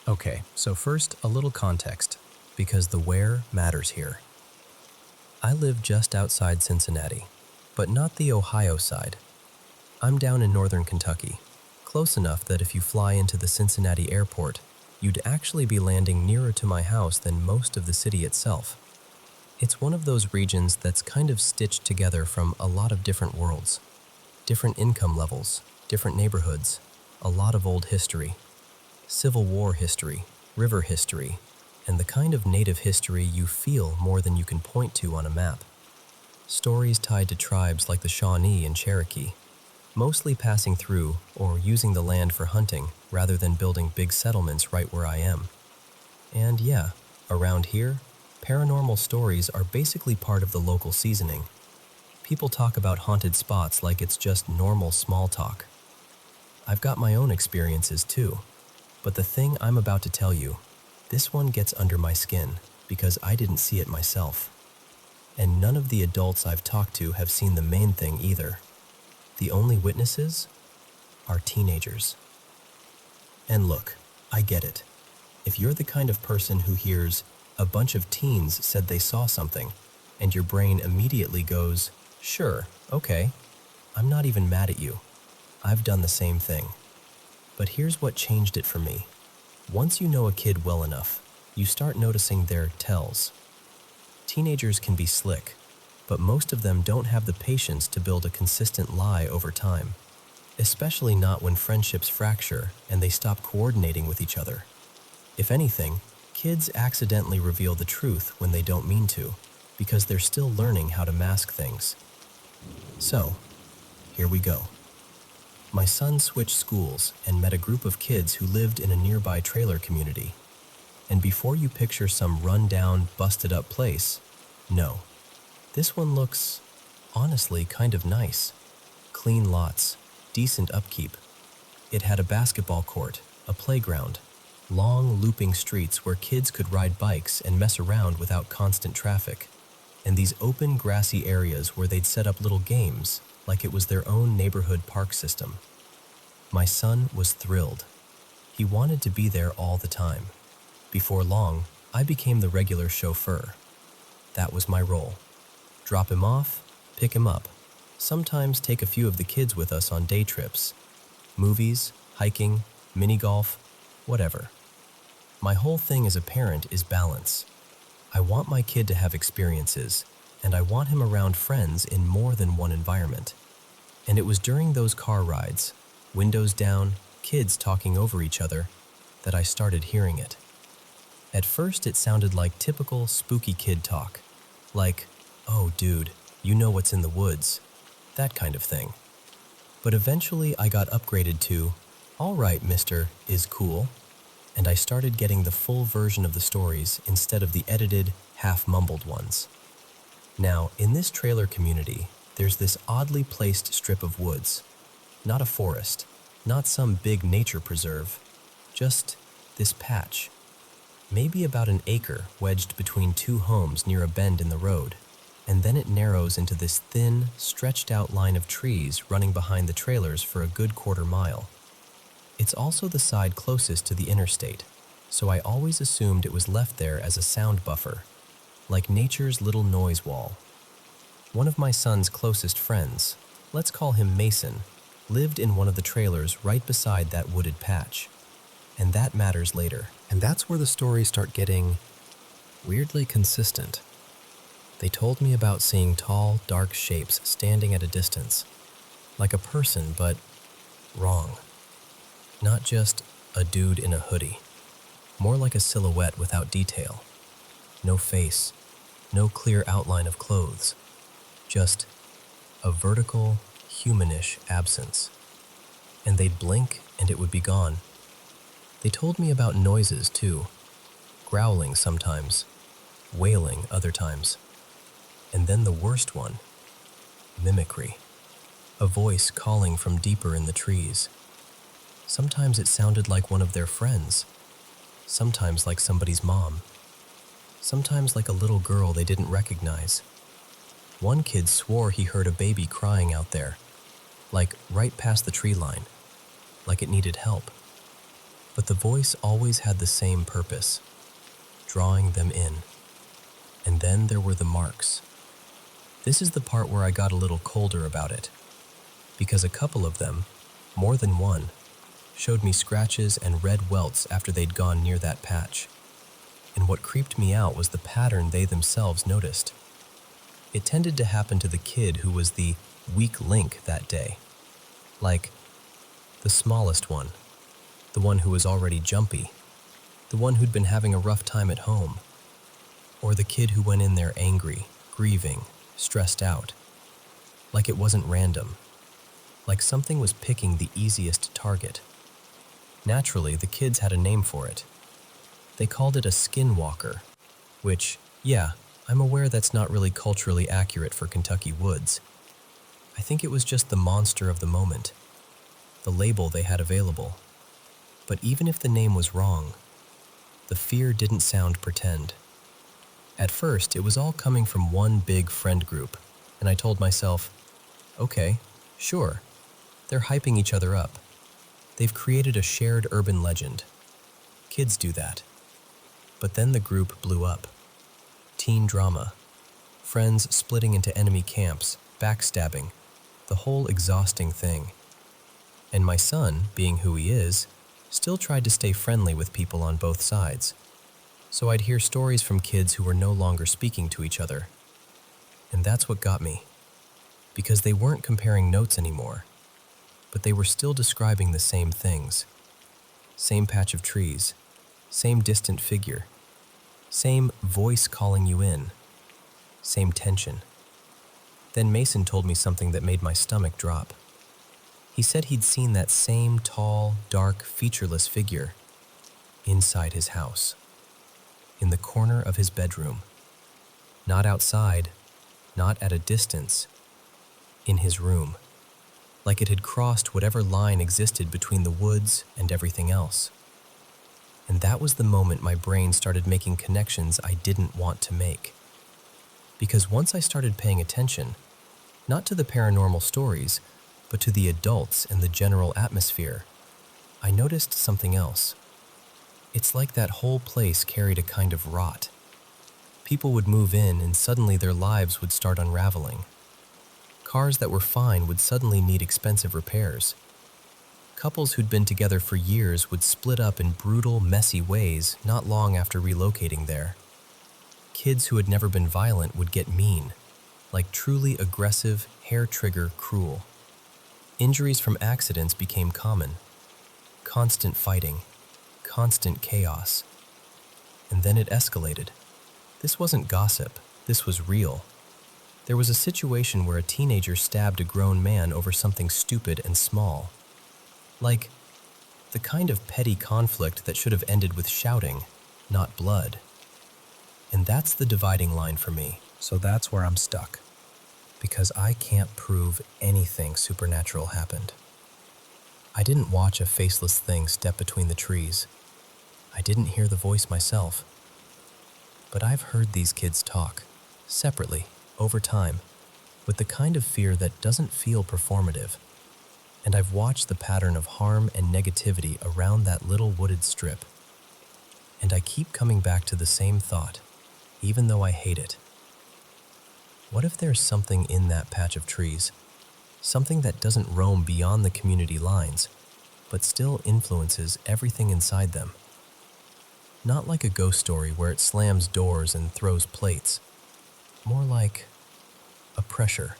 Okay, so first, a little context, because the where matters here. I live just outside Cincinnati, but not the Ohio side. I'm down in northern Kentucky, close enough that if you fly into the Cincinnati airport, you'd actually be landing nearer to my house than most of the city itself. It's one of those regions that's kind of stitched together from a lot of different worlds, different income levels, different neighborhoods, a lot of old history. Civil War history, river history, and the kind of native history you feel more than you can point to on a map. Stories tied to tribes like the Shawnee and Cherokee, mostly passing through or using the land for hunting rather than building big settlements right where I am. And yeah, around here, paranormal stories are basically part of the local seasoning. People talk about haunted spots like it's just normal small talk. I've got my own experiences too. But the thing I'm about to tell you, this one gets under my skin because I didn't see it myself. And none of the adults I've talked to have seen the main thing either. The only witnesses are teenagers. And look, I get it. If you're the kind of person who hears a bunch of teens said they saw something, and your brain immediately goes, sure, okay, I'm not even mad at you. I've done the same thing. But here's what changed it for me. Once you know a kid well enough, you start noticing their tells. Teenagers can be slick, but most of them don't have the patience to build a consistent lie over time, especially not when friendships fracture and they stop coordinating with each other. If anything, kids accidentally reveal the truth when they don't mean to, because they're still learning how to mask things. So, here we go. My son switched schools and met a group of kids who lived in a nearby trailer community. And before you picture some run-down, busted-up place, no. This one looks, honestly, kind of nice. Clean lots, decent upkeep. It had a basketball court, a playground, long looping streets where kids could ride bikes and mess around without constant traffic, and these open grassy areas where they'd set up little games like it was their own neighborhood park system. My son was thrilled. He wanted to be there all the time. Before long, I became the regular chauffeur. That was my role. Drop him off, pick him up, sometimes take a few of the kids with us on day trips. Movies, hiking, mini golf, whatever. My whole thing as a parent is balance. I want my kid to have experiences, and I want him around friends in more than one environment. And it was during those car rides, windows down, kids talking over each other, that I started hearing it. At first it sounded like typical spooky kid talk, like, oh dude, you know what's in the woods, that kind of thing. But eventually I got upgraded to, all right, mister, is cool, and I started getting the full version of the stories instead of the edited, half-mumbled ones. Now, in this trailer community, there's this oddly placed strip of woods. Not a forest, not some big nature preserve, just this patch. Maybe about an acre wedged between two homes near a bend in the road, and then it narrows into this thin, stretched-out line of trees running behind the trailers for a good quarter-mile. It's also the side closest to the interstate, so I always assumed it was left there as a sound buffer, like nature's little noise wall. One of my son's closest friends, let's call him Mason, lived in one of the trailers right beside that wooded patch. And that matters later. And that's where the stories start getting weirdly consistent. They told me about seeing tall, dark shapes standing at a distance, like a person, but wrong. Not just a dude in a hoodie, more like a silhouette without detail. No face, no clear outline of clothes, just a vertical, humanish absence. And they'd blink and it would be gone. They told me about noises too, growling sometimes, wailing other times. And then the worst one, mimicry. A voice calling from deeper in the trees. Sometimes it sounded like one of their friends, sometimes like somebody's mom, sometimes like a little girl they didn't recognize. One kid swore he heard a baby crying out there, like right past the tree line, like it needed help. But the voice always had the same purpose, drawing them in. And then there were the marks. This is the part where I got a little colder about it, because a couple of them, more than one, showed me scratches and red welts after they'd gone near that patch. And what creeped me out was the pattern they themselves noticed. It tended to happen to the kid who was the weak link that day. Like the smallest one, the one who was already jumpy, the one who'd been having a rough time at home, or the kid who went in there angry, grieving, stressed out. Like it wasn't random. Like something was picking the easiest target. Naturally, the kids had a name for it. They called it a skinwalker, which, yeah, I'm aware that's not really culturally accurate for Kentucky woods. I think it was just the monster of the moment, the label they had available. But even if the name was wrong, the fear didn't sound pretend. At first, it was all coming from one big friend group, and I told myself, okay, sure, they're hyping each other up. They've created a shared urban legend. Kids do that. But then the group blew up. Teen drama. Friends splitting into enemy camps, backstabbing, the whole exhausting thing. And my son, being who he is, still tried to stay friendly with people on both sides. So I'd hear stories from kids who were no longer speaking to each other. And that's what got me. Because they weren't comparing notes anymore, but they were still describing the same things. Same patch of trees, same distant figure, same voice calling you in, same tension. Then Mason told me something that made my stomach drop. He said he'd seen that same tall, dark, featureless figure inside his house, in the corner of his bedroom. Not outside, not at a distance, in his room. Like it had crossed whatever line existed between the woods and everything else. And that was the moment my brain started making connections I didn't want to make. Because once I started paying attention, not to the paranormal stories, but to the adults and the general atmosphere, I noticed something else. It's like that whole place carried a kind of rot. People would move in and suddenly their lives would start unraveling. Cars that were fine would suddenly need expensive repairs. Couples who'd been together for years would split up in brutal, messy ways not long after relocating there. Kids who had never been violent would get mean, like truly aggressive, hair-trigger cruel. Injuries from accidents became common. Constant fighting, constant chaos. And then it escalated. This wasn't gossip, this was real. There was a situation where a teenager stabbed a grown man over something stupid and small. Like, the kind of petty conflict that should have ended with shouting, not blood. And that's the dividing line for me. So that's where I'm stuck. Because I can't prove anything supernatural happened. I didn't watch a faceless thing step between the trees. I didn't hear the voice myself. But I've heard these kids talk, separately, over time, with the kind of fear that doesn't feel performative. And I've watched the pattern of harm and negativity around that little wooded strip. And I keep coming back to the same thought, even though I hate it. What if there's something in that patch of trees? Something that doesn't roam beyond the community lines, but still influences everything inside them. Not like a ghost story where it slams doors and throws plates. More like a pressure,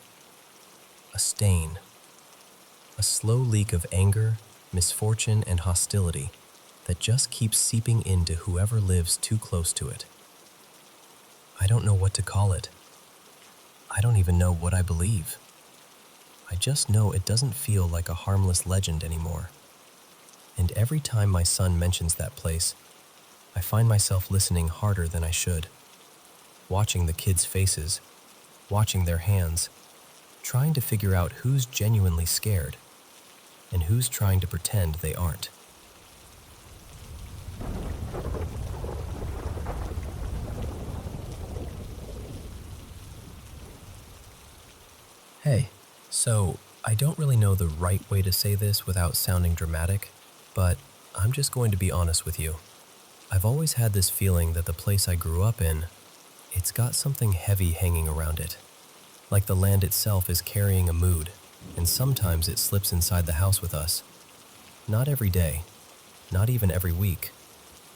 a stain, a slow leak of anger, misfortune, and hostility that just keeps seeping into whoever lives too close to it. I don't know what to call it. I don't even know what I believe. I just know it doesn't feel like a harmless legend anymore. And every time my son mentions that place, I find myself listening harder than I should, watching the kids' faces, watching their hands, trying to figure out who's genuinely scared and who's trying to pretend they aren't. Hey, so I don't really know the right way to say this without sounding dramatic, but I'm just going to be honest with you. I've always had this feeling that the place I grew up in, it's got something heavy hanging around it. Like the land itself is carrying a mood, and sometimes it slips inside the house with us. Not every day, not even every week,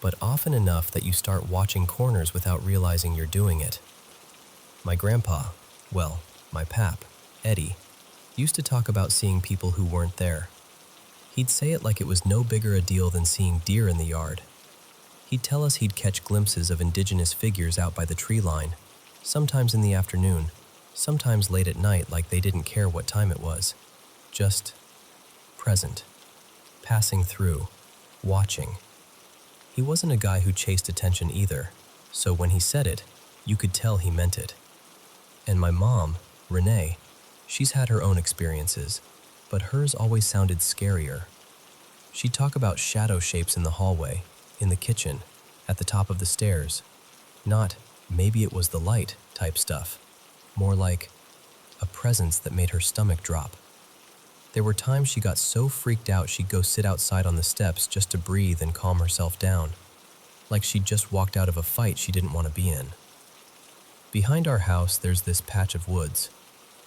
but often enough that you start watching corners without realizing you're doing it. My grandpa, well, my pap, Eddie, used to talk about seeing people who weren't there. He'd say it like it was no bigger a deal than seeing deer in the yard. He'd tell us he'd catch glimpses of indigenous figures out by the tree line, sometimes in the afternoon, sometimes late at night like they didn't care what time it was. Just present, passing through, watching. He wasn't a guy who chased attention either, so when he said it, you could tell he meant it. And my mom, Renee, she's had her own experiences, but hers always sounded scarier. She'd talk about shadow shapes in the hallway, in the kitchen, at the top of the stairs. Not, maybe it was the light type stuff. More like a presence that made her stomach drop. There were times she got so freaked out she'd go sit outside on the steps just to breathe and calm herself down, like she'd just walked out of a fight she didn't want to be in. Behind our house, there's this patch of woods.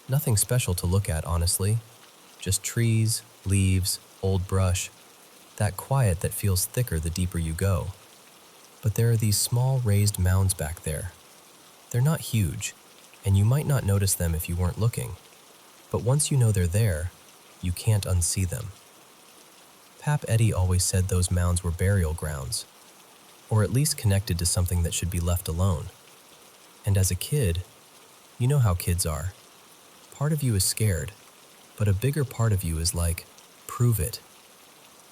Nothing special to look at, honestly. Just trees, leaves, old brush. That quiet that feels thicker the deeper you go. But there are these small raised mounds back there. They're not huge, and you might not notice them if you weren't looking. But once you know they're there, you can't unsee them. Pap Eddie always said those mounds were burial grounds, or at least connected to something that should be left alone. And as a kid, you know how kids are. Part of you is scared, but a bigger part of you is like, prove it.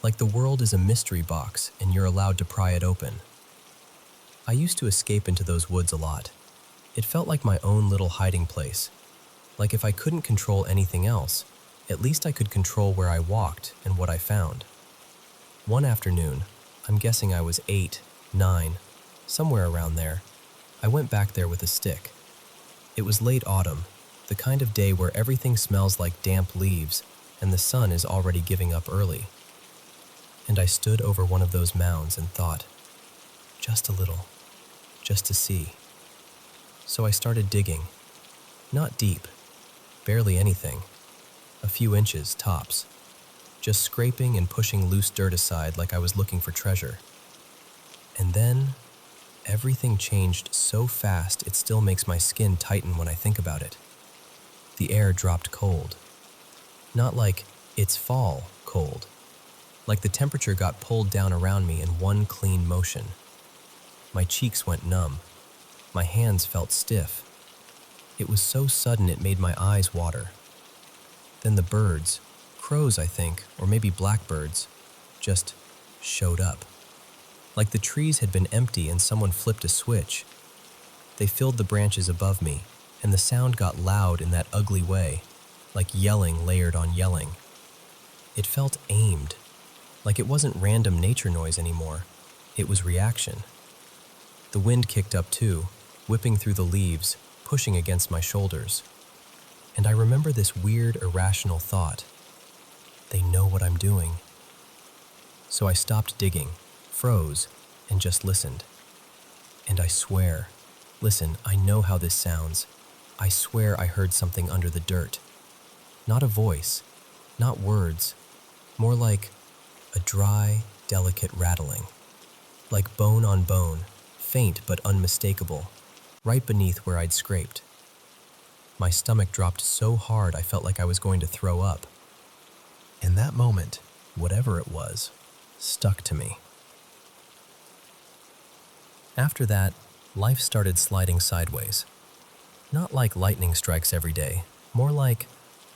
Like the world is a mystery box and you're allowed to pry it open. I used to escape into those woods a lot. It felt like my own little hiding place. Like if I couldn't control anything else, at least I could control where I walked and what I found. One afternoon, I'm guessing I was 8, 9, somewhere around there, I went back there with a stick. It was late autumn, the kind of day where everything smells like damp leaves and the sun is already giving up early. And I stood over one of those mounds and thought, just a little, just to see. So I started digging. Not deep, barely anything, a few inches tops, just scraping and pushing loose dirt aside like I was looking for treasure. And then, everything changed so fast it still makes my skin tighten when I think about it. The air dropped cold. Not like it's fall cold. Like the temperature got pulled down around me in one clean motion. My cheeks went numb. My hands felt stiff. It was so sudden it made my eyes water. Then the birds, crows I think, or maybe blackbirds, just showed up. Like the trees had been empty and someone flipped a switch. They filled the branches above me, and the sound got loud in that ugly way, like yelling layered on yelling. It felt aimed. Like it wasn't random nature noise anymore, it was reaction. The wind kicked up too, whipping through the leaves, pushing against my shoulders. And I remember this weird, irrational thought. They know what I'm doing. So I stopped digging, froze, and just listened. And I swear, listen, I know how this sounds. I swear I heard something under the dirt. Not a voice, not words, more like a dry, delicate rattling. Like bone on bone, faint but unmistakable, right beneath where I'd scraped. My stomach dropped so hard I felt like I was going to throw up. In that moment, whatever it was, stuck to me. After that, life started sliding sideways. Not like lightning strikes every day, more like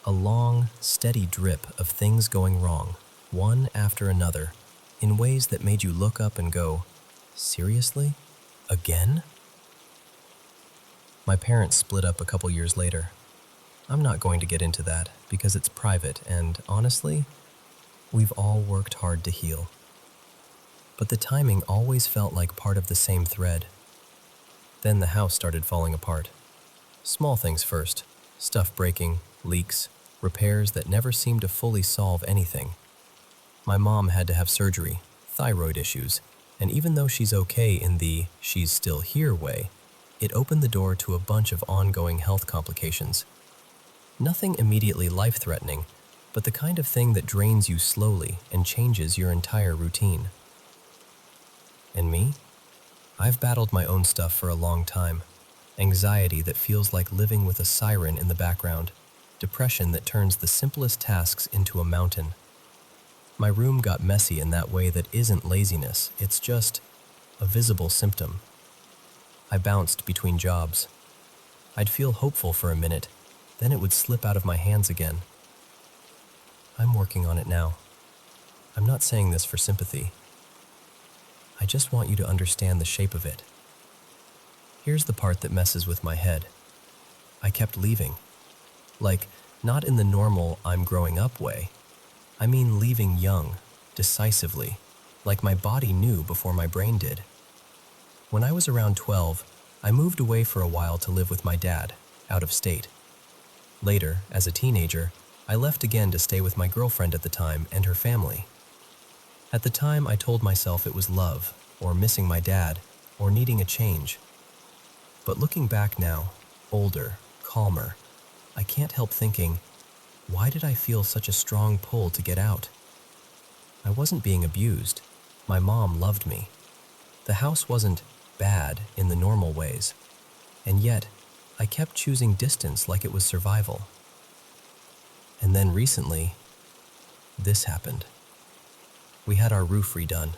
a long, steady drip of things going wrong, one after another, in ways that made you look up and go, "Seriously? Again?" My parents split up a couple years later. I'm not going to get into that because it's private and, honestly, we've all worked hard to heal. But the timing always felt like part of the same thread. Then the house started falling apart. Small things first, stuff breaking, leaks, repairs that never seemed to fully solve anything. My mom had to have surgery, thyroid issues, and even though she's okay in the "she's still here" way, it opened the door to a bunch of ongoing health complications. Nothing immediately life-threatening, but the kind of thing that drains you slowly and changes your entire routine. And me? I've battled my own stuff for a long time. Anxiety that feels like living with a siren in the background. Depression that turns the simplest tasks into a mountain. My room got messy in that way that isn't laziness, it's just a visible symptom. I bounced between jobs. I'd feel hopeful for a minute, then it would slip out of my hands again. I'm working on it now. I'm not saying this for sympathy. I just want you to understand the shape of it. Here's the part that messes with my head. I kept leaving. Like, not in the normal "I'm growing up" way. I mean leaving young, decisively, like my body knew before my brain did. When I was around 12, I moved away for a while to live with my dad, out of state. Later, as a teenager, I left again to stay with my girlfriend at the time and her family. At the time, I told myself it was love, or missing my dad, or needing a change. But looking back now, older, calmer, I can't help thinking, why did I feel such a strong pull to get out? I wasn't being abused. My mom loved me. The house wasn't bad in the normal ways. And yet, I kept choosing distance like it was survival. And then recently, this happened. We had our roof redone.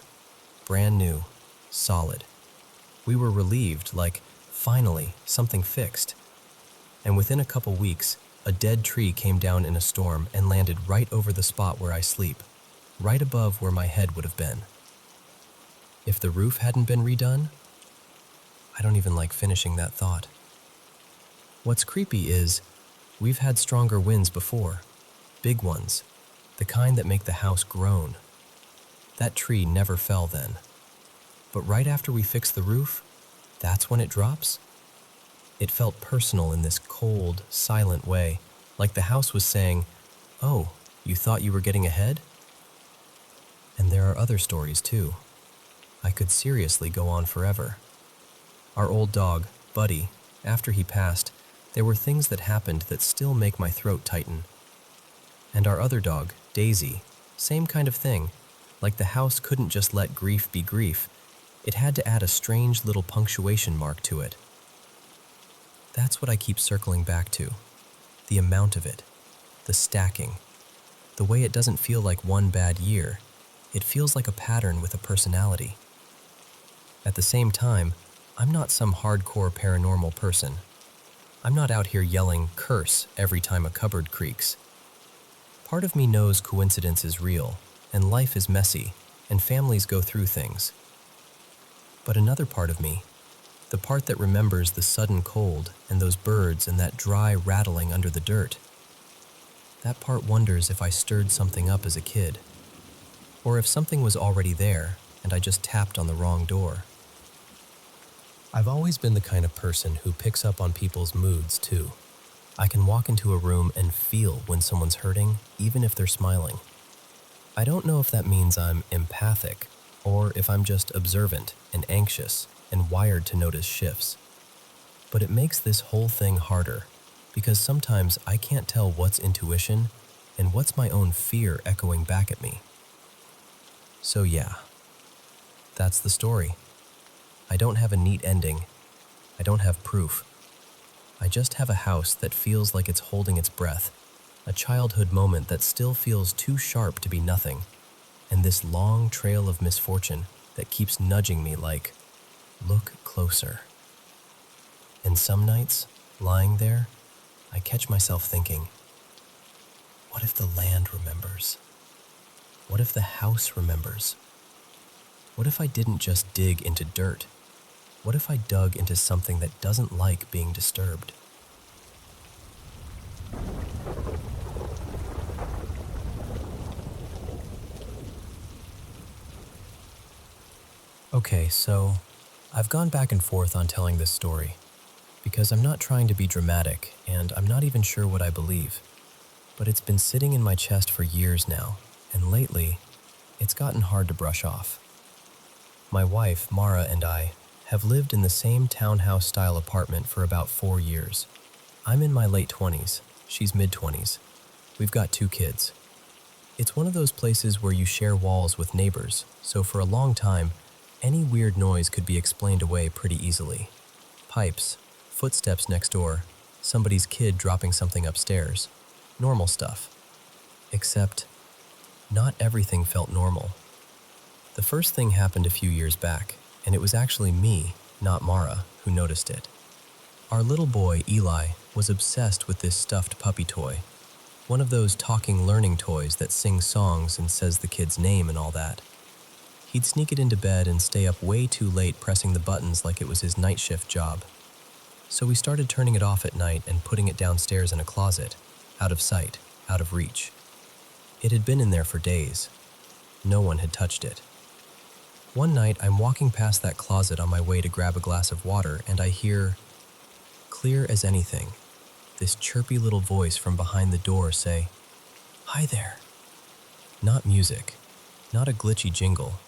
Brand new, solid. We were relieved, like, finally, something fixed. And within a couple weeks, a dead tree came down in a storm and landed right over the spot where I sleep, right above where my head would have been. If the roof hadn't been redone, I don't even like finishing that thought. What's creepy is, we've had stronger winds before, big ones, the kind that make the house groan. That tree never fell then. But right after we fixed the roof, that's when it drops? It felt personal in this cold, silent way, like the house was saying, "Oh, you thought you were getting ahead?" And there are other stories too. I could seriously go on forever. Our old dog, Buddy, after he passed, there were things that happened that still make my throat tighten. And our other dog, Daisy, same kind of thing. Like the house couldn't just let grief be grief. It had to add a strange little punctuation mark to it. That's what I keep circling back to. The amount of it. The stacking. The way it doesn't feel like one bad year. It feels like a pattern with a personality. At the same time, I'm not some hardcore paranormal person. I'm not out here yelling "curse" every time a cupboard creaks. Part of me knows coincidence is real, and life is messy, and families go through things. But another part of me, the part that remembers the sudden cold and those birds and that dry rattling under the dirt, that part wonders if I stirred something up as a kid, or if something was already there and I just tapped on the wrong door. I've always been the kind of person who picks up on people's moods too. I can walk into a room and feel when someone's hurting, even if they're smiling. I don't know if that means I'm empathic, or if I'm just observant and anxious and wired to notice shifts. But it makes this whole thing harder, because sometimes I can't tell what's intuition and what's my own fear echoing back at me. So yeah, that's the story. I don't have a neat ending. I don't have proof. I just have a house that feels like it's holding its breath, a childhood moment that still feels too sharp to be nothing, and this long trail of misfortune that keeps nudging me like, look closer. And some nights, lying there, I catch myself thinking, what if the land remembers? What if the house remembers? What if I didn't just dig into dirt? What if I dug into something that doesn't like being disturbed? Okay, so I've gone back and forth on telling this story because I'm not trying to be dramatic and I'm not even sure what I believe, but it's been sitting in my chest for years now, and lately, it's gotten hard to brush off. My wife, Mara, and I have lived in the same townhouse-style apartment for about 4 years. I'm in my late 20s, she's mid-20s. We've got 2 kids. It's one of those places where you share walls with neighbors, so for a long time, any weird noise could be explained away pretty easily. Pipes, footsteps next door, somebody's kid dropping something upstairs. Normal stuff. Except, not everything felt normal. The first thing happened a few years back, and it was actually me, not Mara, who noticed it. Our little boy, Eli, was obsessed with this stuffed puppy toy, one of those talking learning toys that sings songs and says the kid's name and all that. He'd sneak it into bed and stay up way too late pressing the buttons like it was his night shift job. So we started turning it off at night and putting it downstairs in a closet, out of sight, out of reach. It had been in there for days. No one had touched it. One night, I'm walking past that closet on my way to grab a glass of water, and I hear, clear as anything, this chirpy little voice from behind the door say, "Hi there." Not music, not a glitchy jingle,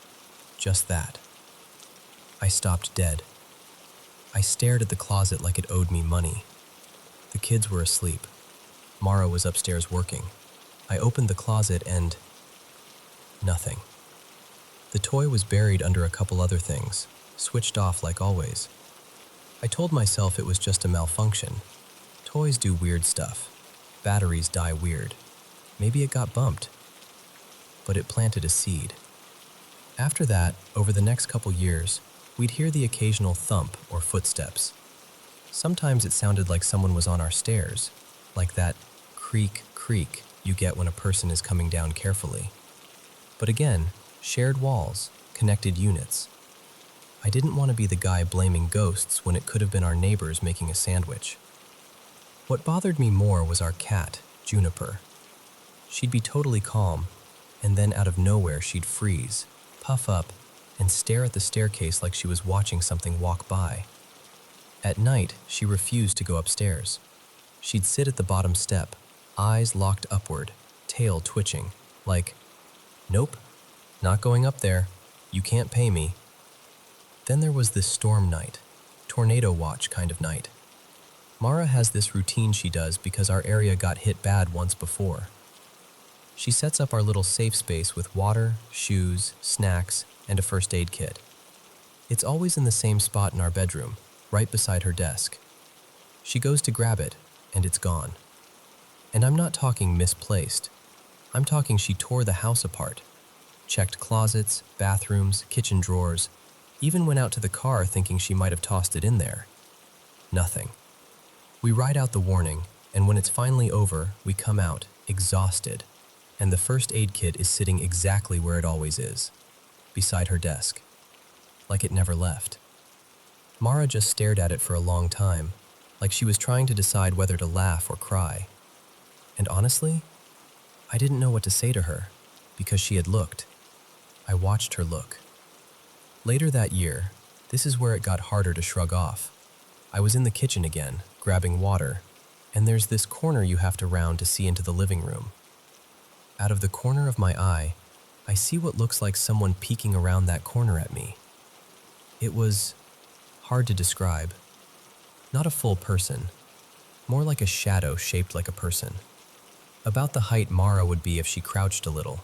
just that. I stopped dead. I stared at the closet like it owed me money. The kids were asleep. Mara was upstairs working. I opened the closet and nothing. The toy was buried under a couple other things, switched off like always. I told myself it was just a malfunction. Toys do weird stuff. Batteries die weird. Maybe it got bumped. But it planted a seed. After that, over the next couple years, we'd hear the occasional thump or footsteps. Sometimes it sounded like someone was on our stairs, like that creak, creak you get when a person is coming down carefully. But again, shared walls, connected units. I didn't want to be the guy blaming ghosts when it could have been our neighbors making a sandwich. What bothered me more was our cat, Juniper. She'd be totally calm, and then out of nowhere she'd freeze, puff up, and stare at the staircase like she was watching something walk by. At night, she refused to go upstairs. She'd sit at the bottom step, eyes locked upward, tail twitching, like, "Nope, not going up there. You can't pay me." Then there was this storm night, tornado watch kind of night. Mara has this routine she does because our area got hit bad once before. She sets up our little safe space with water, shoes, snacks, and a first aid kit. It's always in the same spot in our bedroom, right beside her desk. She goes to grab it, and it's gone. And I'm not talking misplaced. I'm talking she tore the house apart, checked closets, bathrooms, kitchen drawers, even went out to the car thinking she might have tossed it in there. Nothing. We write out the warning, and when it's finally over, we come out, exhausted, and the first aid kit is sitting exactly where it always is, beside her desk, like it never left. Mara just stared at it for a long time, like she was trying to decide whether to laugh or cry. And honestly, I didn't know what to say to her, because she had looked. I watched her look. Later that year, this is where it got harder to shrug off. I was in the kitchen again, grabbing water, and there's this corner you have to round to see into the living room. Out of the corner of my eye, I see what looks like someone peeking around that corner at me. It was hard to describe. Not a full person, more like a shadow shaped like a person. About the height Mara would be if she crouched a little.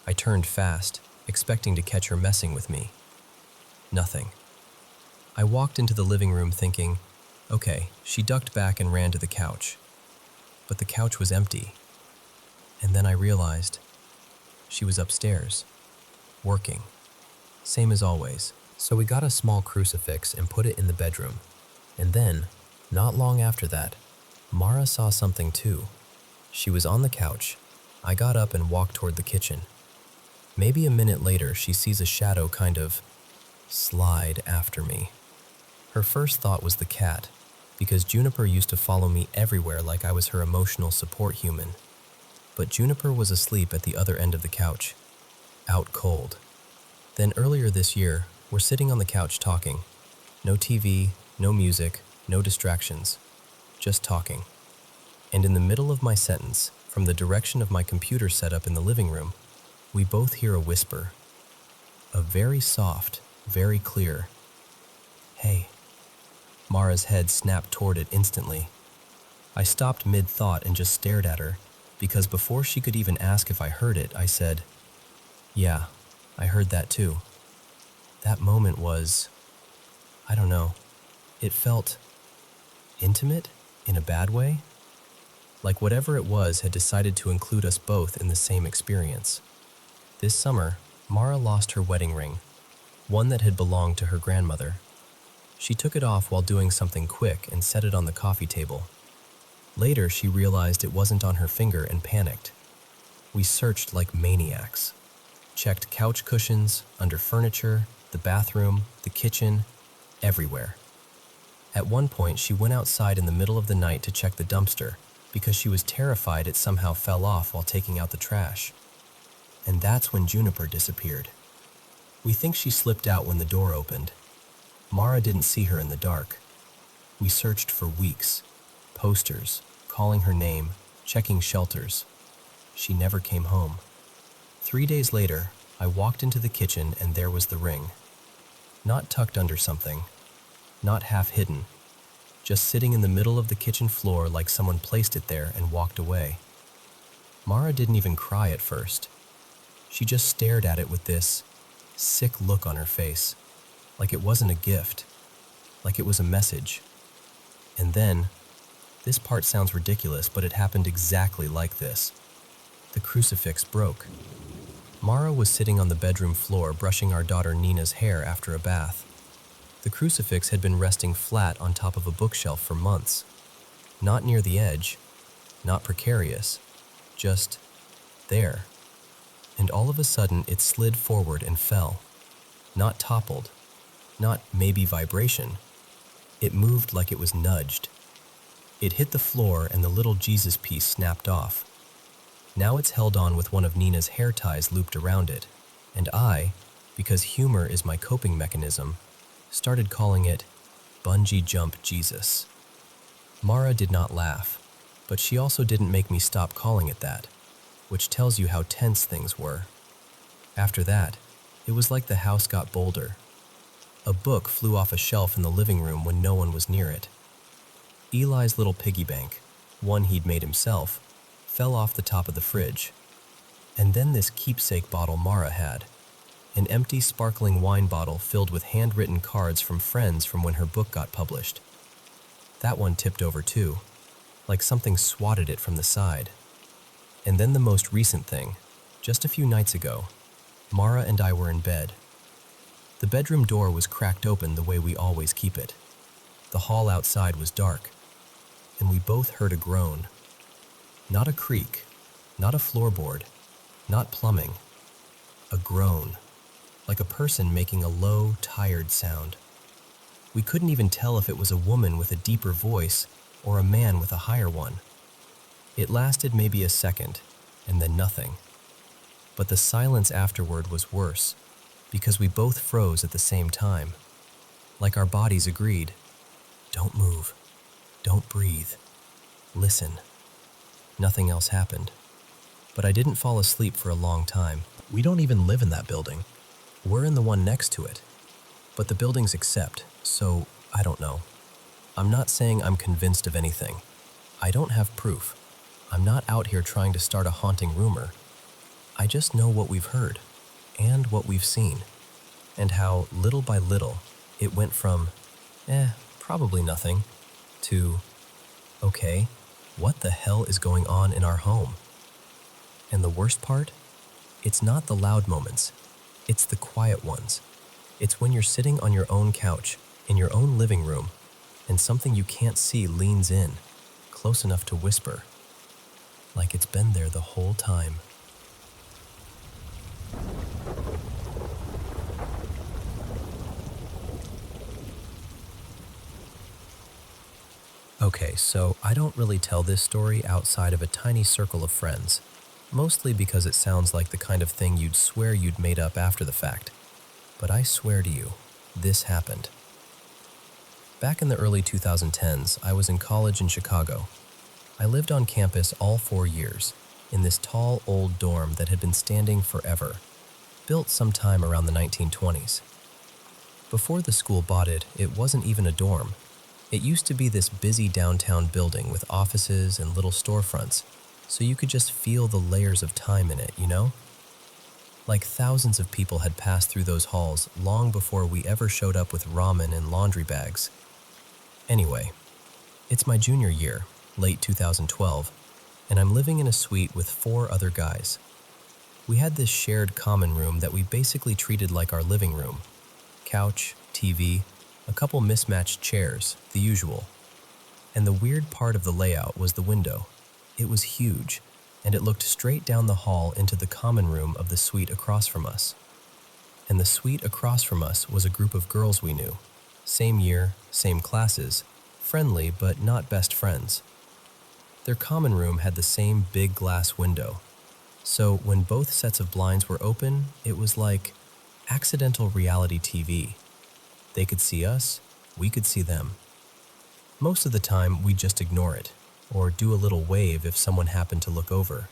I turned fast, expecting to catch her messing with me. Nothing. I walked into the living room thinking, okay, she ducked back and ran to the couch. But the couch was empty. And then I realized she was upstairs, working. Same as always. So we got a small crucifix and put it in the bedroom. And then, not long after that, Mara saw something too. She was on the couch. I got up and walked toward the kitchen. Maybe a minute later, she sees a shadow kind of slide after me. Her first thought was the cat, because Juniper used to follow me everywhere like I was her emotional support human. But Juniper was asleep at the other end of the couch, out cold. Then earlier this year, we're sitting on the couch talking. No TV, no music, no distractions, just talking. And in the middle of my sentence, from the direction of my computer setup in the living room, we both hear a whisper. A very soft, very clear, "Hey." Mara's head snapped toward it instantly. I stopped mid-thought and just stared at her, because before she could even ask if I heard it, I said, "Yeah, I heard that too." That moment was, I don't know, it felt intimate in a bad way. Like whatever it was had decided to include us both in the same experience. This summer, Mara lost her wedding ring, one that had belonged to her grandmother. She took it off while doing something quick and set it on the coffee table. Later, she realized it wasn't on her finger and panicked. We searched like maniacs. Checked couch cushions, under furniture, the bathroom, the kitchen, everywhere. At one point, she went outside in the middle of the night to check the dumpster because she was terrified it somehow fell off while taking out the trash. And that's when Juniper disappeared. We think she slipped out when the door opened. Mara didn't see her in the dark. We searched for weeks. Posters, calling her name, checking shelters. She never came home. 3 days later, I walked into the kitchen and there was the ring. Not tucked under something, not half hidden, just sitting in the middle of the kitchen floor like someone placed it there and walked away. Mara didn't even cry at first. She just stared at it with this sick look on her face, like it wasn't a gift, like it was a message. And then, this part sounds ridiculous, but it happened exactly like this. The crucifix broke. Mara was sitting on the bedroom floor brushing our daughter Nina's hair after a bath. The crucifix had been resting flat on top of a bookshelf for months. Not near the edge, not precarious, just there. And all of a sudden it slid forward and fell. Not toppled, not maybe vibration. It moved like it was nudged. It hit the floor and the little Jesus piece snapped off. Now it's held on with one of Nina's hair ties looped around it, and I, because humor is my coping mechanism, started calling it Bungee Jump Jesus. Mara did not laugh, but she also didn't make me stop calling it that, which tells you how tense things were. After that, it was like the house got bolder. A book flew off a shelf in the living room when no one was near it. Eli's little piggy bank, one he'd made himself, fell off the top of the fridge. And then this keepsake bottle Mara had, an empty sparkling wine bottle filled with handwritten cards from friends from when her book got published. That one tipped over too, like something swatted it from the side. And then the most recent thing, just a few nights ago, Mara and I were in bed. The bedroom door was cracked open the way we always keep it. The hall outside was dark, and we both heard a groan. Not a creak, not a floorboard, not plumbing. A groan, like a person making a low, tired sound. We couldn't even tell if it was a woman with a deeper voice or a man with a higher one. It lasted maybe a second, and then nothing. But the silence afterward was worse, because we both froze at the same time. Like our bodies agreed. Don't move. Don't breathe. Listen. Nothing else happened. But I didn't fall asleep for a long time. We don't even live in that building. We're in the one next to it. But the buildings accept, so I don't know. I'm not saying I'm convinced of anything. I don't have proof. I'm not out here trying to start a haunting rumor. I just know what we've heard, and what we've seen, and how, little by little, it went from, probably nothing, to, okay, what the hell is going on in our home? And the worst part? It's not the loud moments. It's the quiet ones. It's when you're sitting on your own couch, in your own living room, and something you can't see leans in, close enough to whisper, like it's been there the whole time. Okay, so I don't really tell this story outside of a tiny circle of friends, mostly because it sounds like the kind of thing you'd swear you'd made up after the fact. But I swear to you, this happened. Back in the early 2010s, I was in college in Chicago. I lived on campus all 4 years, in this tall old dorm that had been standing forever, built sometime around the 1920s. Before the school bought it, it wasn't even a dorm. It used to be this busy downtown building with offices and little storefronts, so you could just feel the layers of time in it, you know? Like thousands of people had passed through those halls long before we ever showed up with ramen and laundry bags. Anyway, it's my junior year, late 2012, and I'm living in a suite with 4 other guys. We had this shared common room that we basically treated like our living room. Couch, TV, a couple mismatched chairs, the usual. And the weird part of the layout was the window. It was huge, and it looked straight down the hall into the common room of the suite across from us. And the suite across from us was a group of girls we knew. Same year, same classes, friendly but not best friends. Their common room had the same big glass window. So when both sets of blinds were open, it was like accidental reality TV. They could see us, we could see them. Most of the time, we'd just ignore it, or do a little wave if someone happened to look over.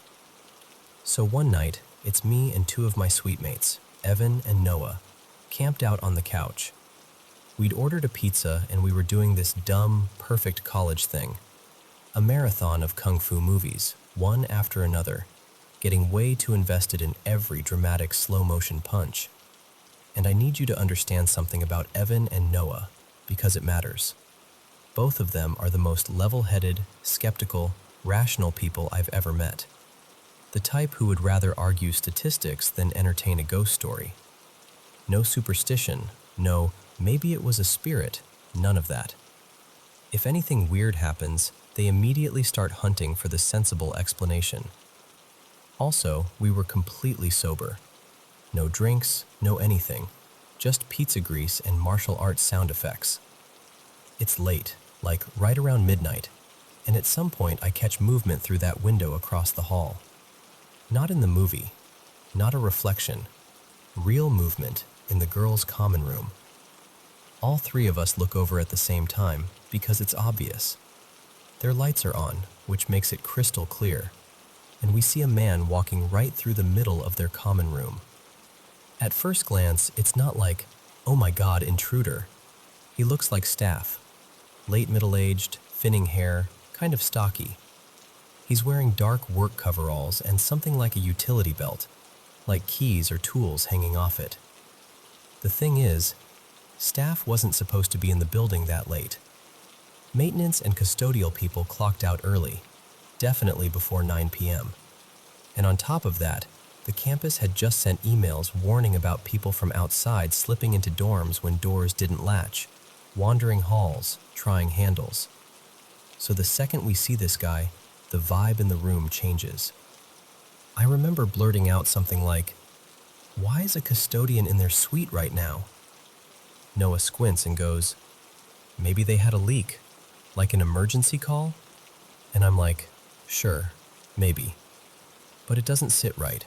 So one night, it's me and 2 of my suite mates, Evan and Noah, camped out on the couch. We'd ordered a pizza and we were doing this dumb, perfect college thing. A marathon of kung fu movies, one after another, getting way too invested in every dramatic slow-motion punch. And I need you to understand something about Evan and Noah, because it matters. Both of them are the most level-headed, skeptical, rational people I've ever met. The type who would rather argue statistics than entertain a ghost story. No superstition, no, maybe it was a spirit, none of that. If anything weird happens, they immediately start hunting for the sensible explanation. Also, we were completely sober. No drinks, no anything, just pizza grease and martial arts sound effects. It's late, like right around midnight, and at some point I catch movement through that window across the hall. Not in the movie, not a reflection, real movement in the girls' common room. All 3 of us look over at the same time because it's obvious. Their lights are on, which makes it crystal clear, and we see a man walking right through the middle of their common room. At first glance, it's not like, oh my god, intruder. He looks like staff. Late middle-aged, thinning hair, kind of stocky. He's wearing dark work coveralls and something like a utility belt, like keys or tools hanging off it. The thing is, staff wasn't supposed to be in the building that late. Maintenance and custodial people clocked out early, definitely before 9 p.m. And on top of that, the campus had just sent emails warning about people from outside slipping into dorms when doors didn't latch, wandering halls, trying handles. So the second we see this guy, the vibe in the room changes. I remember blurting out something like, "Why is a custodian in their suite right now?" Noah squints and goes, "Maybe they had a leak, like an emergency call?" And I'm like, "Sure, maybe." But it doesn't sit right,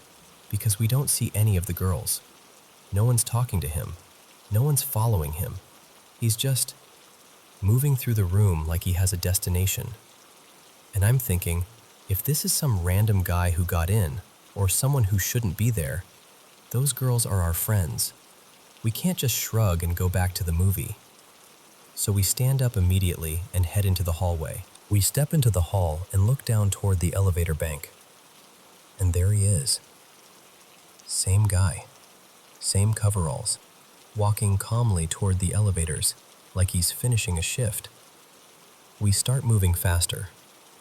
because we don't see any of the girls. No one's talking to him. No one's following him. He's just moving through the room like he has a destination. And I'm thinking, if this is some random guy who got in, or someone who shouldn't be there, those girls are our friends. We can't just shrug and go back to the movie. So we stand up immediately and head into the hallway. We step into the hall and look down toward the elevator bank. And there he is. Same guy, same coveralls, walking calmly toward the elevators like he's finishing a shift. We start moving faster.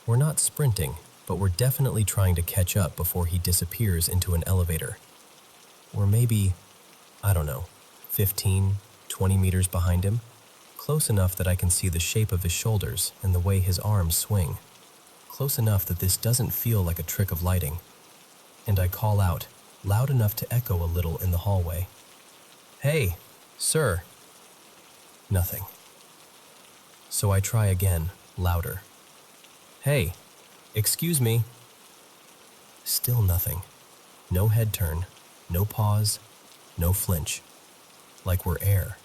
We're not sprinting, but we're definitely trying to catch up before he disappears into an elevator. We're maybe, I don't know, 15, 20 meters behind him, close enough that I can see the shape of his shoulders and the way his arms swing. Close enough that this doesn't feel like a trick of lighting. And I call out, loud enough to echo a little in the hallway. "Hey, sir." Nothing. So I try again, louder. "Hey, excuse me." Still nothing. No head turn, no pause, no flinch. Like we're air.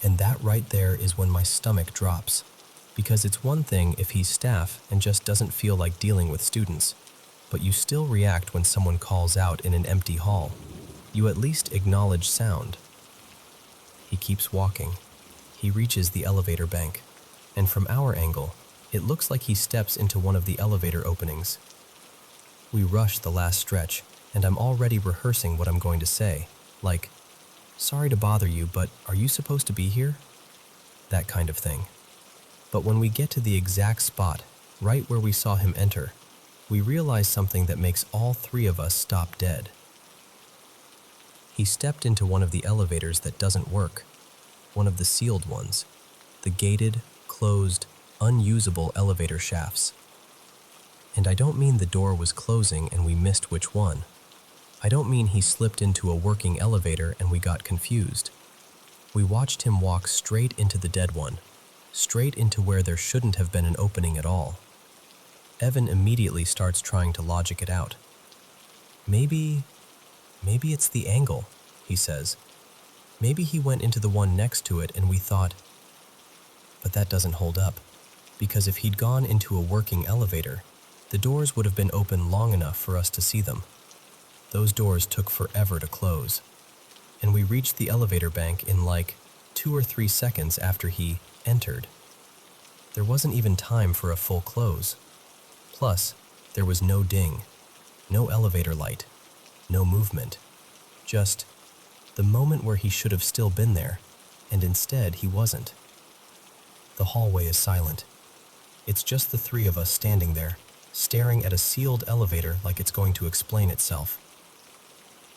And that right there is when my stomach drops. Because it's one thing if he's staff and just doesn't feel like dealing with students, but you still react when someone calls out in an empty hall. You at least acknowledge sound. He keeps walking. He reaches the elevator bank, and from our angle, it looks like he steps into one of the elevator openings. We rush the last stretch, and I'm already rehearsing what I'm going to say, like, "Sorry to bother you, but are you supposed to be here?" That kind of thing. But when we get to the exact spot, right where we saw him enter, we realize something that makes all three of us stop dead. He stepped into one of the elevators that doesn't work, one of the sealed ones, the gated, closed, unusable elevator shafts. And I don't mean the door was closing and we missed which one. I don't mean he slipped into a working elevator and we got confused. We watched him walk straight into the dead one, straight into where there shouldn't have been an opening at all. Evan immediately starts trying to logic it out. Maybe it's the angle, he says. Maybe he went into the one next to it and we thought. But that doesn't hold up, because if he'd gone into a working elevator, the doors would have been open long enough for us to see them. Those doors took forever to close, and we reached the elevator bank in like 2 or 3 seconds after he entered. There wasn't even time for a full close. Plus, there was no ding, no elevator light, no movement. Just the moment where he should have still been there, and instead he wasn't. The hallway is silent. It's just the three of us standing there, staring at a sealed elevator like it's going to explain itself.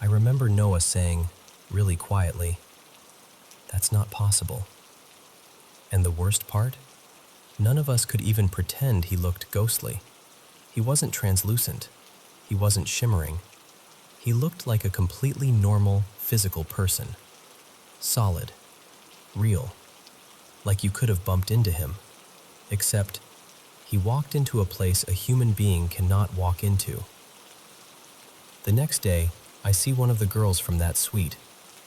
I remember Noah saying, really quietly, "That's not possible." And the worst part? None of us could even pretend he looked ghostly. He wasn't translucent. He wasn't shimmering. He looked like a completely normal, physical person. Solid. Real. Like you could have bumped into him. Except, he walked into a place a human being cannot walk into. The next day, I see one of the girls from that suite,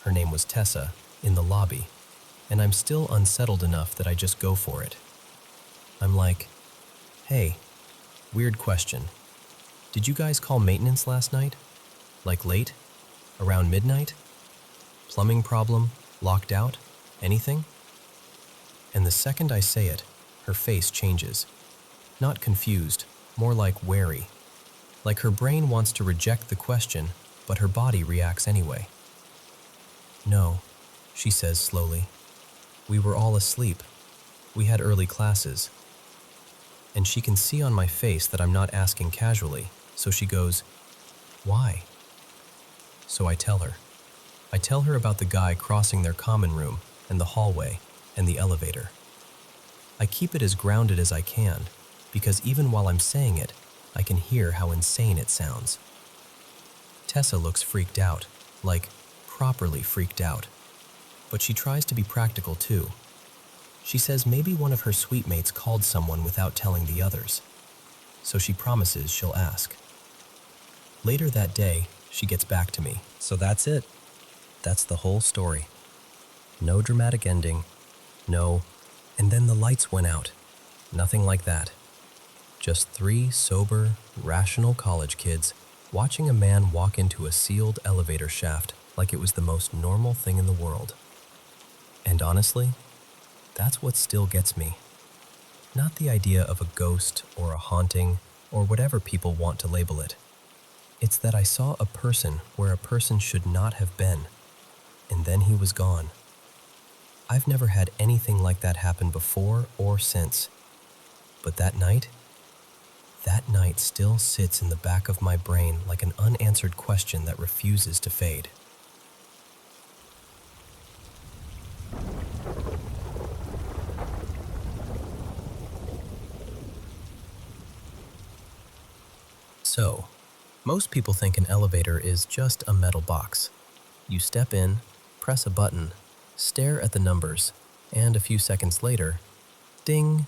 her name was Tessa, in the lobby, and I'm still unsettled enough that I just go for it. I'm like, "Hey, weird question. Did you guys call maintenance last night? Like late? Around midnight? Plumbing problem? Locked out? Anything?" And the second I say it, her face changes. Not confused, more like wary. Like her brain wants to reject the question, but her body reacts anyway. "No," she says slowly. "We were all asleep. We had early classes." And she can see on my face that I'm not asking casually, so she goes, "Why?" So I tell her. I tell her about the guy crossing their common room and the hallway and the elevator. I keep it as grounded as I can, because even while I'm saying it, I can hear how insane it sounds. Tessa looks freaked out, like properly freaked out. But she tries to be practical too. She says maybe one of her suite mates called someone without telling the others. So she promises she'll ask. Later that day, she gets back to me. "So that's it. That's the whole story. No dramatic ending. No, and then the lights went out. Nothing like that. Just 3 sober, rational college kids watching a man walk into a sealed elevator shaft like it was the most normal thing in the world. And honestly, That's what still gets me. Not the idea of a ghost or a haunting or whatever people want to label it. It's that I saw a person where a person should not have been, and then he was gone. I've never had anything like that happen before or since. But that night still sits in the back of my brain like an unanswered question that refuses to fade. So, most people think an elevator is just a metal box. You step in, press a button, stare at the numbers, and a few seconds later, ding,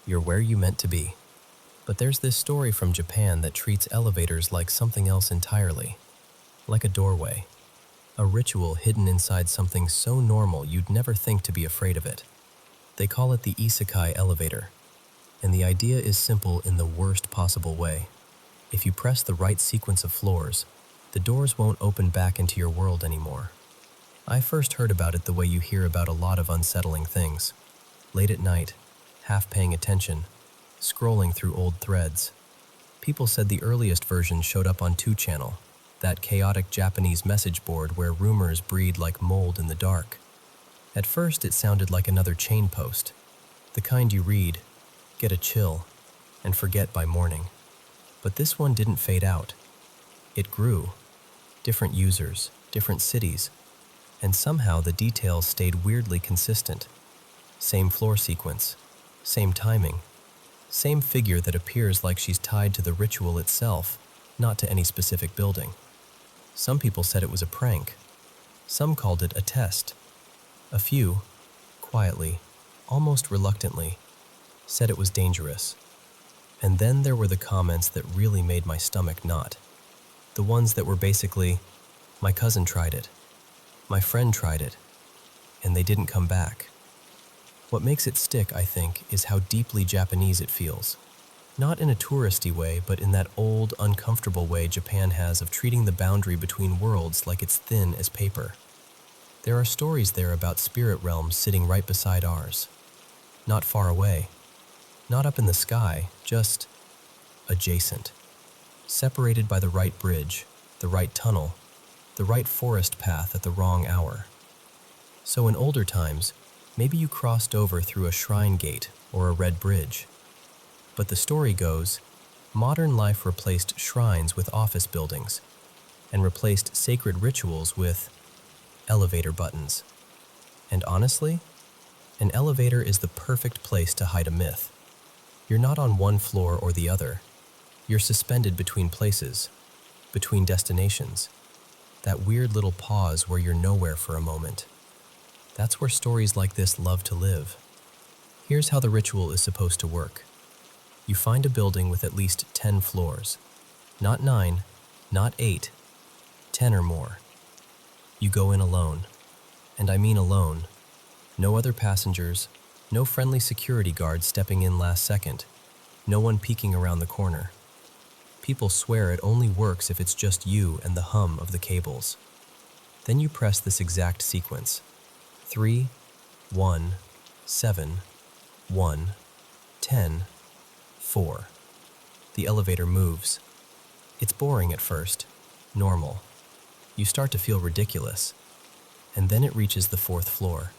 you're where you meant to be. But there's this story from Japan that treats elevators like something else entirely, like a doorway, a ritual hidden inside something so normal you'd never think to be afraid of it. They call it the isekai elevator, and the idea is simple in the worst possible way. If you press the right sequence of floors, the doors won't open back into your world anymore. I first heard about it the way you hear about a lot of unsettling things. Late at night, half paying attention, scrolling through old threads. People said the earliest version showed up on 2 Channel, that chaotic Japanese message board where rumors breed like mold in the dark. At first it sounded like another chain post, the kind you read, get a chill, and forget by morning. But this one didn't fade out. It grew. Different users, different cities, and somehow the details stayed weirdly consistent. Same floor sequence, same timing, same figure that appears like she's tied to the ritual itself, not to any specific building. Some people said it was a prank. Some called it a test. A few, quietly, almost reluctantly, said it was dangerous. And then there were the comments that really made my stomach knot. The ones that were basically, my cousin tried it, my friend tried it, and they didn't come back. What makes it stick, I think, is how deeply Japanese it feels. Not in a touristy way, but in that old, uncomfortable way Japan has of treating the boundary between worlds like it's thin as paper. There are stories there about spirit realms sitting right beside ours. Not far away. Not up in the sky, just adjacent. Separated by the right bridge, the right tunnel, the right forest path at the wrong hour. So in older times, maybe you crossed over through a shrine gate or a red bridge. But the story goes, modern life replaced shrines with office buildings and replaced sacred rituals with elevator buttons. And honestly, an elevator is the perfect place to hide a myth. You're not on one floor or the other. You're suspended between places, between destinations. That weird little pause where you're nowhere for a moment. That's where stories like this love to live. Here's how the ritual is supposed to work. You find a building with at least 10 floors. Not 9, not 8, 10 or more. You go in alone. And I mean alone. No other passengers, no friendly security guards stepping in last second, no one peeking around the corner. People swear it only works if it's just you and the hum of the cables. Then you press this exact sequence. 3, 1, 7, 1, 10, 4. The elevator moves. It's boring at first, normal. You start to feel ridiculous. And then it reaches the 4th floor.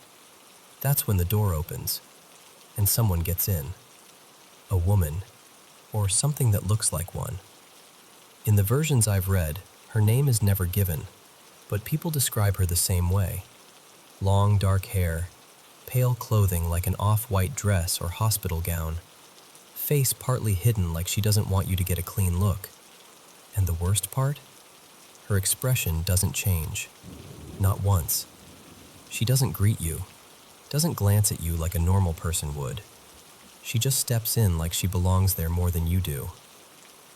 That's when the door opens, and someone gets in. A woman, or something that looks like one. In the versions I've read, her name is never given, but people describe her the same way. Long dark hair, pale clothing like an off-white dress or hospital gown, face partly hidden like she doesn't want you to get a clean look. And the worst part? Her expression doesn't change. Not once. She doesn't greet you, doesn't glance at you like a normal person would. She just steps in like she belongs there more than you do.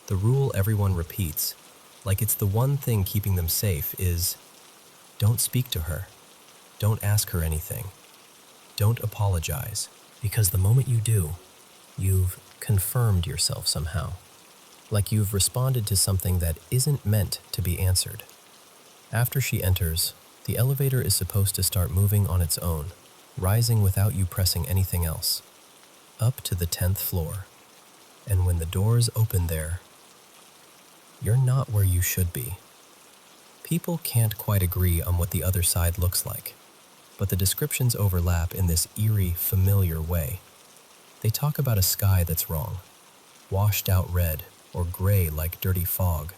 The rule everyone repeats, like it's the one thing keeping them safe, is don't speak to her. Don't ask her anything. Don't apologize, because the moment you do, you've confirmed yourself somehow. Like you've responded to something that isn't meant to be answered. After she enters, the elevator is supposed to start moving on its own. rising without you pressing anything else, up to the 10th floor. And when the doors open there, you're not where you should be. People can't quite agree on what the other side looks like, but the descriptions overlap in this eerie, familiar way. They talk about a sky that's wrong, washed out red or gray like dirty fog.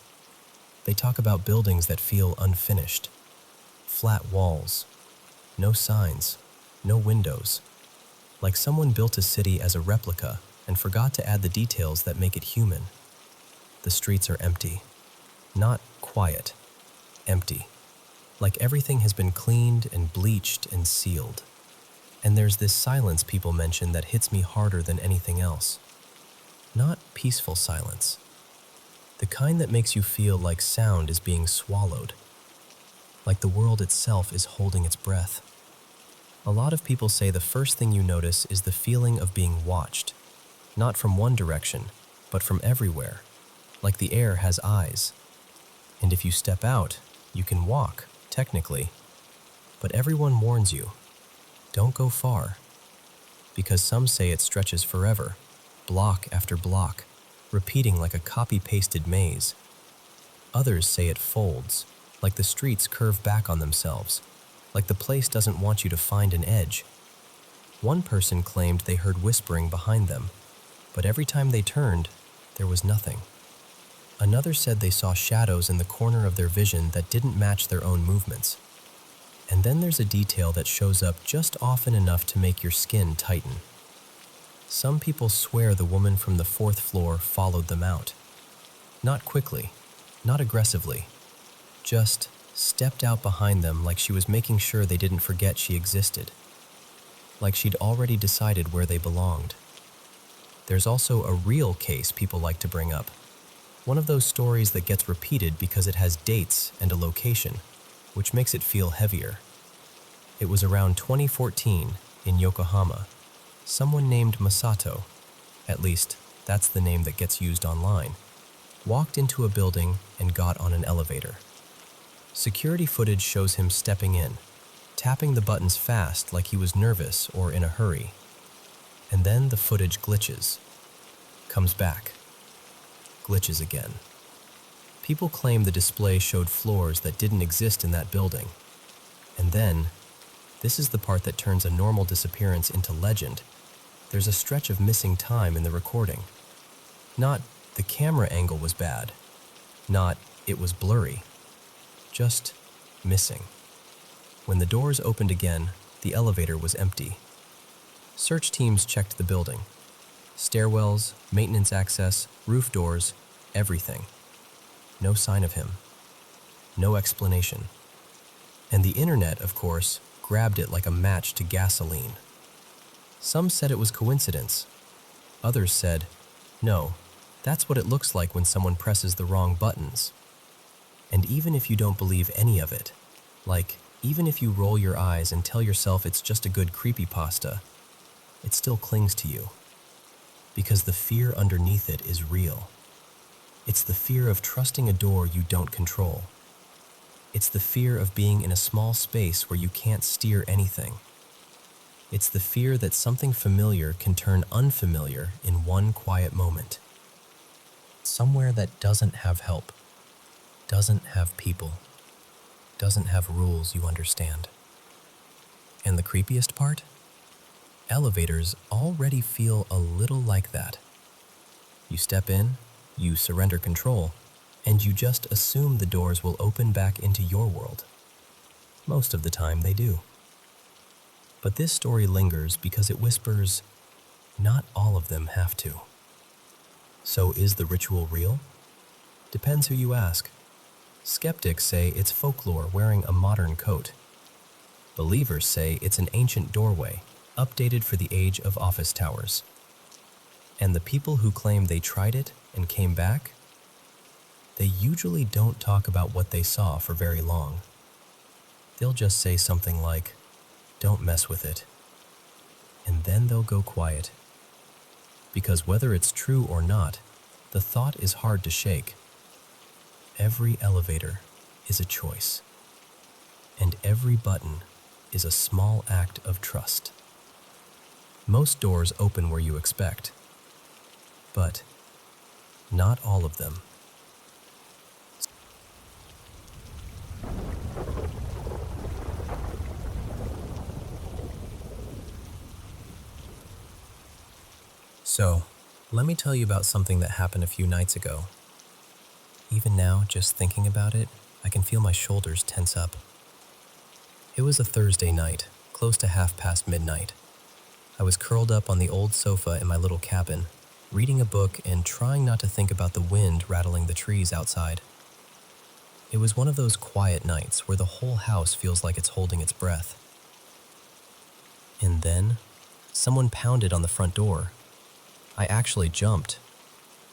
They talk about buildings that feel unfinished, flat walls, no signs, no windows, like someone built a city as a replica and forgot to add the details that make it human. The streets are empty, not quiet, empty, like everything has been cleaned and bleached and sealed. And there's this silence people mention that hits me harder than anything else. Not peaceful silence, the kind that makes you feel like sound is being swallowed, like the world itself is holding its breath. A lot of people say the first thing you notice is the feeling of being watched, not from one direction, but from everywhere, like the air has eyes. And if you step out, you can walk, technically, but everyone warns you, don't go far, because some say it stretches forever, block after block, repeating like a copy-pasted maze. Others say it folds, like the streets curve back on themselves, like the place doesn't want you to find an edge. One person claimed they heard whispering behind them, but every time they turned, there was nothing. Another said they saw shadows in the corner of their vision that didn't match their own movements. And then there's a detail that shows up just often enough to make your skin tighten. Some people swear the woman from the 4th floor followed them out. Not quickly, not aggressively, just stepped out behind them like she was making sure they didn't forget she existed, like she'd already decided where they belonged. There's also a real case people like to bring up, one of those stories that gets repeated because it has dates and a location, which makes it feel heavier. It was around 2014 in Yokohama. Someone named Masato, at least that's the name that gets used online, walked into a building and got on an elevator. Security footage shows him stepping in, tapping the buttons fast like he was nervous or in a hurry. And then the footage glitches, comes back, glitches again. People claim the display showed floors that didn't exist in that building. And then, this is the part that turns a normal disappearance into legend. There's a stretch of missing time in the recording. Not the camera angle was bad, not it was blurry, just missing. When the doors opened again, the elevator was empty. Search teams checked the building. Stairwells, maintenance access, roof doors, everything. No sign of him. No explanation. And the internet, of course, grabbed it like a match to gasoline. Some said it was coincidence. Others said, no, that's what it looks like when someone presses the wrong buttons. And even if you don't believe any of it, like even if you roll your eyes and tell yourself it's just a good creepypasta, it still clings to you. Because the fear underneath it is real. It's the fear of trusting a door you don't control. It's the fear of being in a small space where you can't steer anything. It's the fear that something familiar can turn unfamiliar in one quiet moment. Somewhere that doesn't have help, doesn't have people, doesn't have rules you understand. And the creepiest part? Elevators already feel a little like that. You step in, you surrender control, and you just assume the doors will open back into your world. Most of the time they do. But this story lingers because it whispers, not all of them have to. So is the ritual real? Depends who you ask. Skeptics say it's folklore wearing a modern coat. Believers say it's an ancient doorway, updated for the age of office towers. And the people who claim they tried it and came back, they usually don't talk about what they saw for very long. They'll just say something like, don't mess with it. And then they'll go quiet. Because whether it's true or not, the thought is hard to shake. Every elevator is a choice. And every button is a small act of trust. Most doors open where you expect, but not all of them. So, let me tell you about something that happened a few nights ago. Even now, just thinking about it, I can feel my shoulders tense up. It was a Thursday night, close to midnight. I was curled up on the old sofa in my little cabin, reading a book and trying not to think about the wind rattling the trees outside. It was one of those quiet nights where the whole house feels like it's holding its breath. And then, someone pounded on the front door. I actually jumped.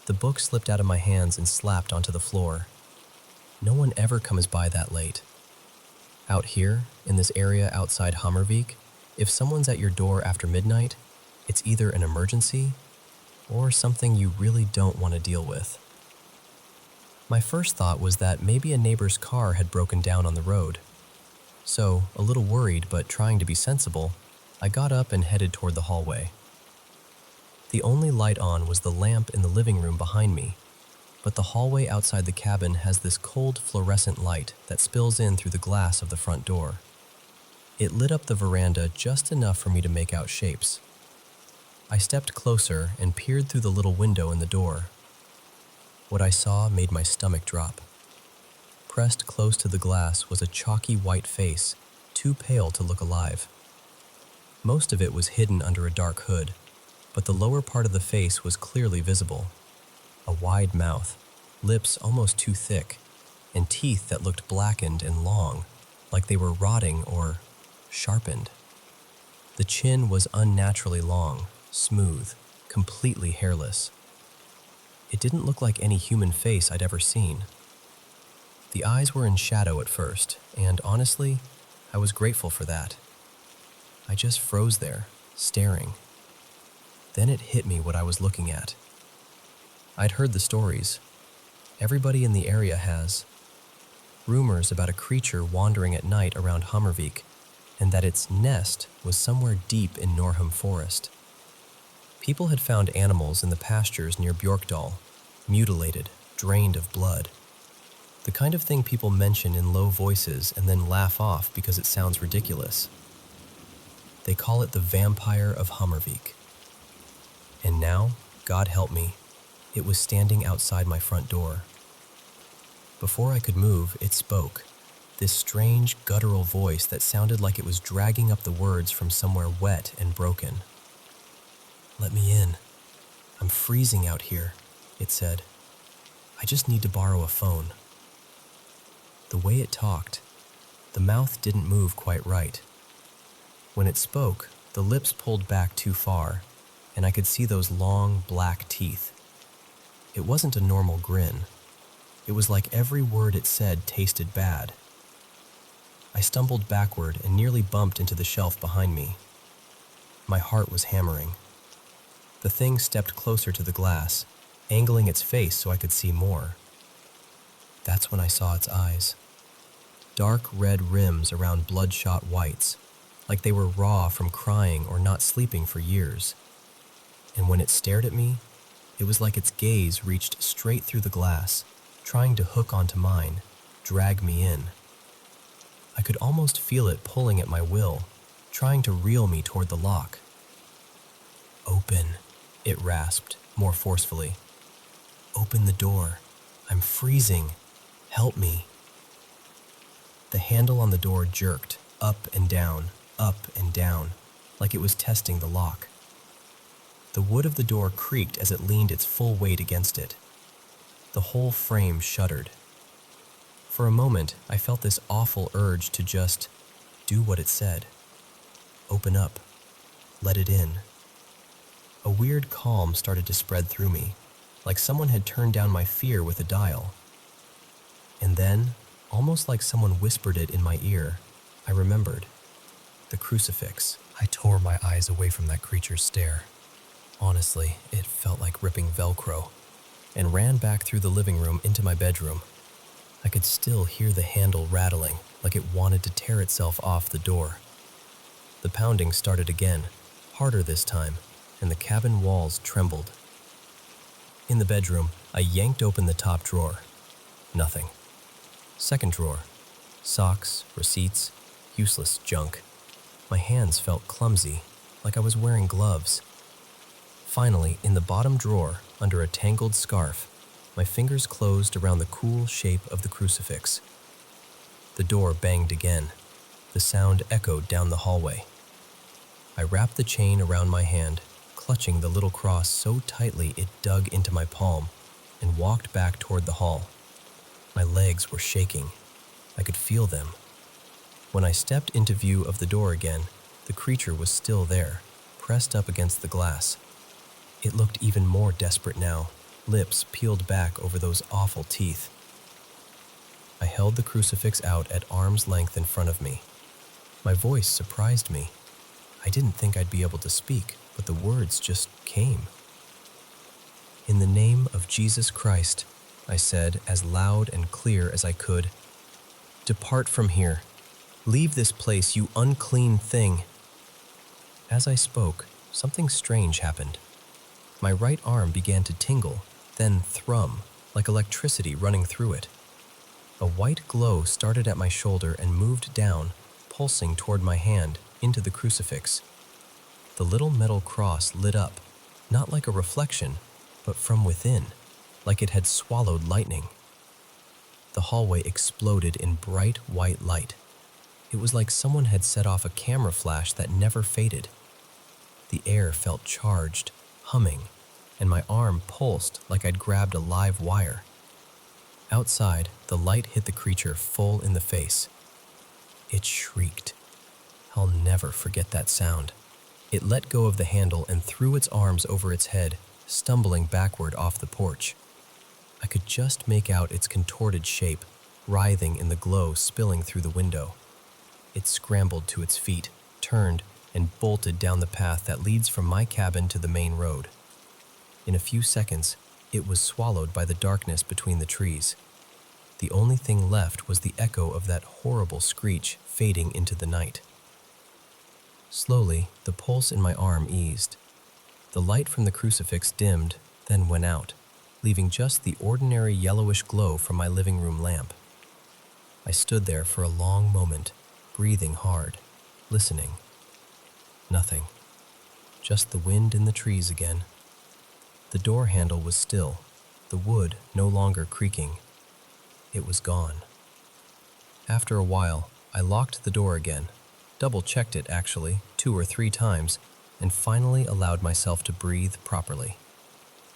The book slipped out of my hands and slapped onto the floor. No one ever comes by that late. Out here, in this area outside Hammervik, if someone's at your door after midnight, it's either an emergency or something you really don't want to deal with. My first thought was that maybe a neighbor's car had broken down on the road. So, a little worried but trying to be sensible, I got up and headed toward the hallway. The only light on was the lamp in the living room behind me, but the hallway outside the cabin has this cold fluorescent light that spills in through the glass of the front door. It lit up the veranda just enough for me to make out shapes. I stepped closer and peered through the little window in the door. What I saw made my stomach drop. Pressed close to the glass was a chalky white face, too pale to look alive. Most of it was hidden under a dark hood, but the lower part of the face was clearly visible. A wide mouth, lips almost too thick, and teeth that looked blackened and long, like they were rotting or sharpened. The chin was unnaturally long, smooth, completely hairless. It didn't look like any human face I'd ever seen. The eyes were in shadow at first, and honestly, I was grateful for that. I just froze there, staring. Then it hit me what I was looking at. I'd heard the stories. Everybody in the area has. Rumors about a creature wandering at night around Hammervik, and that its nest was somewhere deep in Norham Forest. People had found animals in the pastures near Bjorkdal, mutilated, drained of blood. The kind of thing people mention in low voices and then laugh off because it sounds ridiculous. They call it the vampire of Hammervik. And now, God help me, it was standing outside my front door. Before I could move, it spoke, this strange, guttural voice that sounded like it was dragging up the words from somewhere wet and broken. "Let me in. I'm freezing out here," it said. "I just need to borrow a phone." The way it talked, the mouth didn't move quite right. When it spoke, the lips pulled back too far, and I could see those long, black teeth. It wasn't a normal grin. It was like every word it said tasted bad. I stumbled backward and nearly bumped into the shelf behind me. My heart was hammering. The thing stepped closer to the glass, angling its face so I could see more. That's when I saw its eyes. Dark red rims around bloodshot whites, like they were raw from crying or not sleeping for years. And when it stared at me, it was like its gaze reached straight through the glass, trying to hook onto mine, drag me in. I could almost feel it pulling at my will, trying to reel me toward the lock. "Open," it rasped, more forcefully. "Open the door. I'm freezing. Help me." The handle on the door jerked, up and down, like it was testing the lock. The wood of the door creaked as it leaned its full weight against it. The whole frame shuddered. For a moment, I felt this awful urge to just do what it said. Open up. Let it in. A weird calm started to spread through me, like someone had turned down my fear with a dial. And then, almost like someone whispered it in my ear, I remembered. The crucifix. I tore my eyes away from that creature's stare. Honestly, it felt like ripping Velcro, and ran back through the living room into my bedroom. I could still hear the handle rattling, like it wanted to tear itself off the door. The pounding started again, harder this time, and the cabin walls trembled. In the bedroom, I yanked open the top drawer. Nothing. Second drawer. Socks, receipts, useless junk. My hands felt clumsy, like I was wearing gloves. Finally, in the bottom drawer, under a tangled scarf, my fingers closed around the cool shape of the crucifix. The door banged again. The sound echoed down the hallway. I wrapped the chain around my hand, clutching the little cross so tightly it dug into my palm, and walked back toward the hall. My legs were shaking. I could feel them. When I stepped into view of the door again, the creature was still there, pressed up against the glass. It looked even more desperate now, lips peeled back over those awful teeth. I held the crucifix out at arm's length in front of me. My voice surprised me. I didn't think I'd be able to speak, but the words just came. "In the name of Jesus Christ," I said as loud and clear as I could, "depart from here. Leave this place, you unclean thing." As I spoke, something strange happened. My right arm began to tingle, then thrum, like electricity running through it. A white glow started at my shoulder and moved down, pulsing toward my hand, into the crucifix. The little metal cross lit up, not like a reflection, but from within, like it had swallowed lightning. The hallway exploded in bright white light. It was like someone had set off a camera flash that never faded. The air felt charged, humming, and my arm pulsed like I'd grabbed a live wire. Outside, the light hit the creature full in the face. It shrieked. I'll never forget that sound. It let go of the handle and threw its arms over its head, stumbling backward off the porch. I could just make out its contorted shape, writhing in the glow spilling through the window. It scrambled to its feet, turned, and bolted down the path that leads from my cabin to the main road. In a few seconds, it was swallowed by the darkness between the trees. The only thing left was the echo of that horrible screech fading into the night. Slowly, the pulse in my arm eased. The light from the crucifix dimmed, then went out, leaving just the ordinary yellowish glow from my living room lamp. I stood there for a long moment, breathing hard, listening. Nothing. Just the wind in the trees again. The door handle was still, the wood no longer creaking. It was gone. After a while, I locked the door again, double-checked it actually, 2 or 3 times, and finally allowed myself to breathe properly.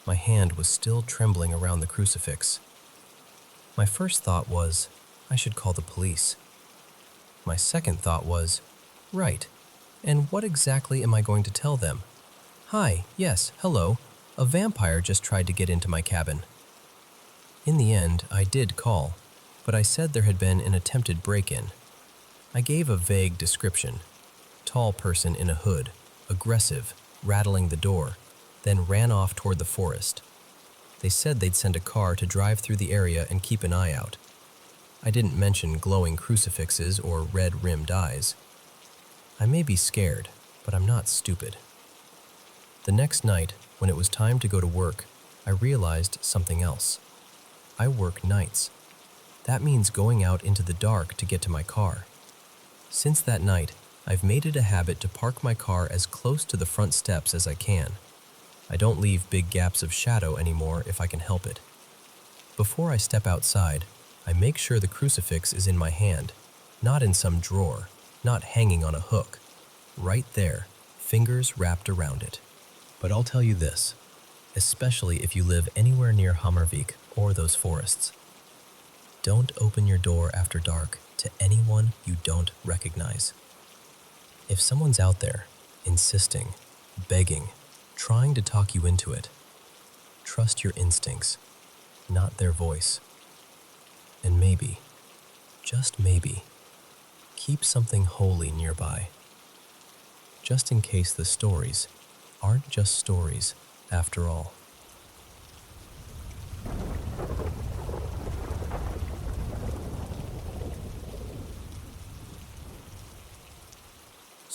My hand was still trembling around the crucifix. My first thought was, I should call the police. My second thought was, right, and what exactly am I going to tell them? Hi, yes, hello, a vampire just tried to get into my cabin. In the end, I did call, but I said there had been an attempted break-in. I gave a vague description. Tall person in a hood, aggressive, rattling the door, then ran off toward the forest. They said they'd send a car to drive through the area and keep an eye out. I didn't mention glowing crucifixes or red-rimmed eyes. I may be scared, but I'm not stupid. The next night, when it was time to go to work, I realized something else. I work nights. That means going out into the dark to get to my car. Since that night, I've made it a habit to park my car as close to the front steps as I can. I don't leave big gaps of shadow anymore if I can help it. Before I step outside, I make sure the crucifix is in my hand, not in some drawer, not hanging on a hook. Right there, fingers wrapped around it. But I'll tell you this, especially if you live anywhere near Hammervik or those forests. Don't open your door after dark to anyone you don't recognize. If someone's out there, insisting, begging, trying to talk you into it, trust your instincts, not their voice. And maybe, just maybe, keep something holy nearby, just in case the stories aren't just stories after all.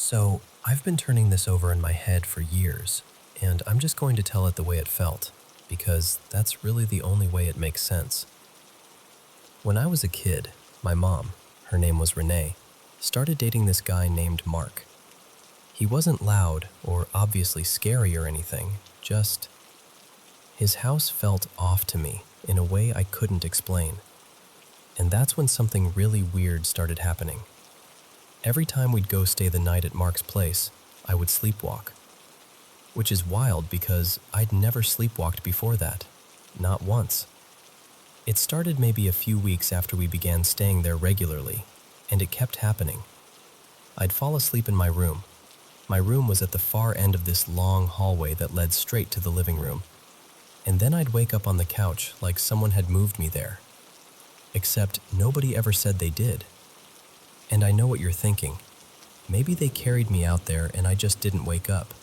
So, I've been turning this over in my head for years, and I'm just going to tell it the way it felt, because that's really the only way it makes sense. When I was a kid, my mom, her name was Renee, started dating this guy named Mark. He wasn't loud or obviously scary or anything, just his house felt off to me in a way I couldn't explain. And that's when something really weird started happening. Every time we'd go stay the night at Mark's place, I would sleepwalk. Which is wild because I'd never sleepwalked before that. Not once. It started maybe a few weeks after we began staying there regularly, and it kept happening. I'd fall asleep in my room. My room was at the far end of this long hallway that led straight to the living room. And then I'd wake up on the couch like someone had moved me there. Except nobody ever said they did. And I know what you're thinking. Maybe they carried me out there and I just didn't wake up.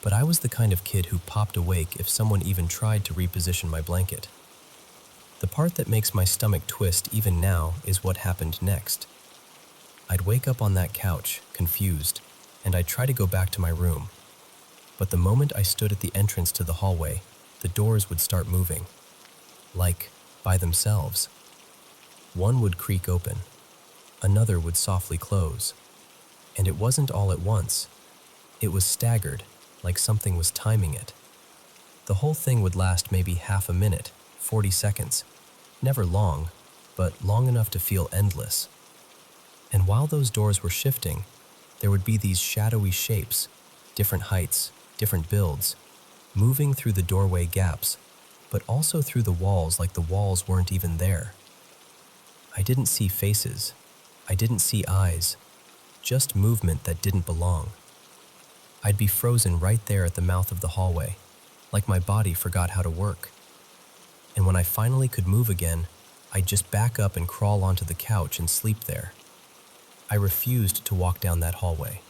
But I was the kind of kid who popped awake if someone even tried to reposition my blanket. The part that makes my stomach twist even now is what happened next. I'd wake up on that couch, confused, and I'd try to go back to my room. But the moment I stood at the entrance to the hallway, the doors would start moving. Like, by themselves. One would creak open. Another would softly close. And it wasn't all at once. It was staggered, like something was timing it. The whole thing would last maybe half a minute, 40 seconds. Never long, but long enough to feel endless. And while those doors were shifting, there would be these shadowy shapes, different heights, different builds, moving through the doorway gaps, but also through the walls like the walls weren't even there. I didn't see faces. I didn't see eyes. Just movement that didn't belong. I'd be frozen right there at the mouth of the hallway, like my body forgot how to work. And when I finally could move again, I'd just back up and crawl onto the couch and sleep there. I refused to walk down that hallway.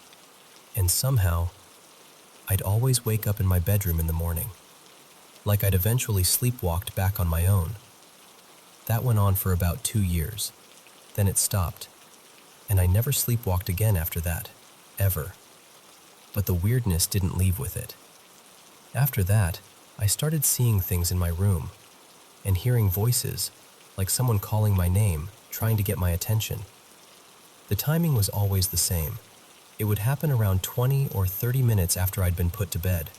And somehow, I'd always wake up in my bedroom in the morning, like I'd eventually sleepwalked back on my own. That went on for about 2 years. Then it stopped, and I never sleepwalked again after that, ever. But the weirdness didn't leave with it. After that, I started seeing things in my room, and hearing voices, like someone calling my name, trying to get my attention. The timing was always the same. It would happen around 20 or 30 minutes after I'd been put to bed.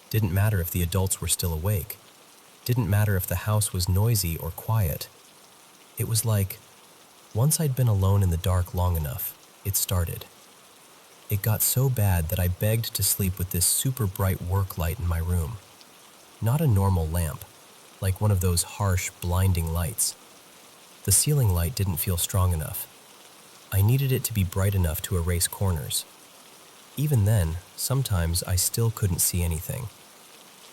Didn't matter if the adults were still awake. Didn't matter if the house was noisy or quiet. It was like, once I'd been alone in the dark long enough, it started. It got so bad that I begged to sleep with this super bright work light in my room. Not a normal lamp, like one of those harsh, blinding lights. The ceiling light didn't feel strong enough. I needed it to be bright enough to erase corners. Even then, sometimes I still couldn't see anything,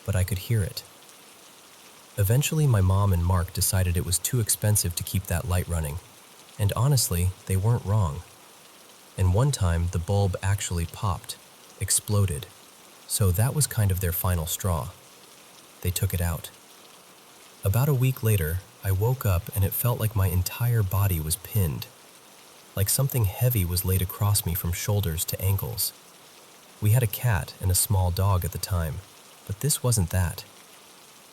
but I could hear it. Eventually, my mom and Mark decided it was too expensive to keep that light running, and honestly, they weren't wrong. And one time, the bulb actually popped, exploded, so that was kind of their final straw. They took it out. About a week later, I woke up and it felt like my entire body was pinned, like something heavy was laid across me from shoulders to ankles. We had a cat and a small dog at the time, but this wasn't that.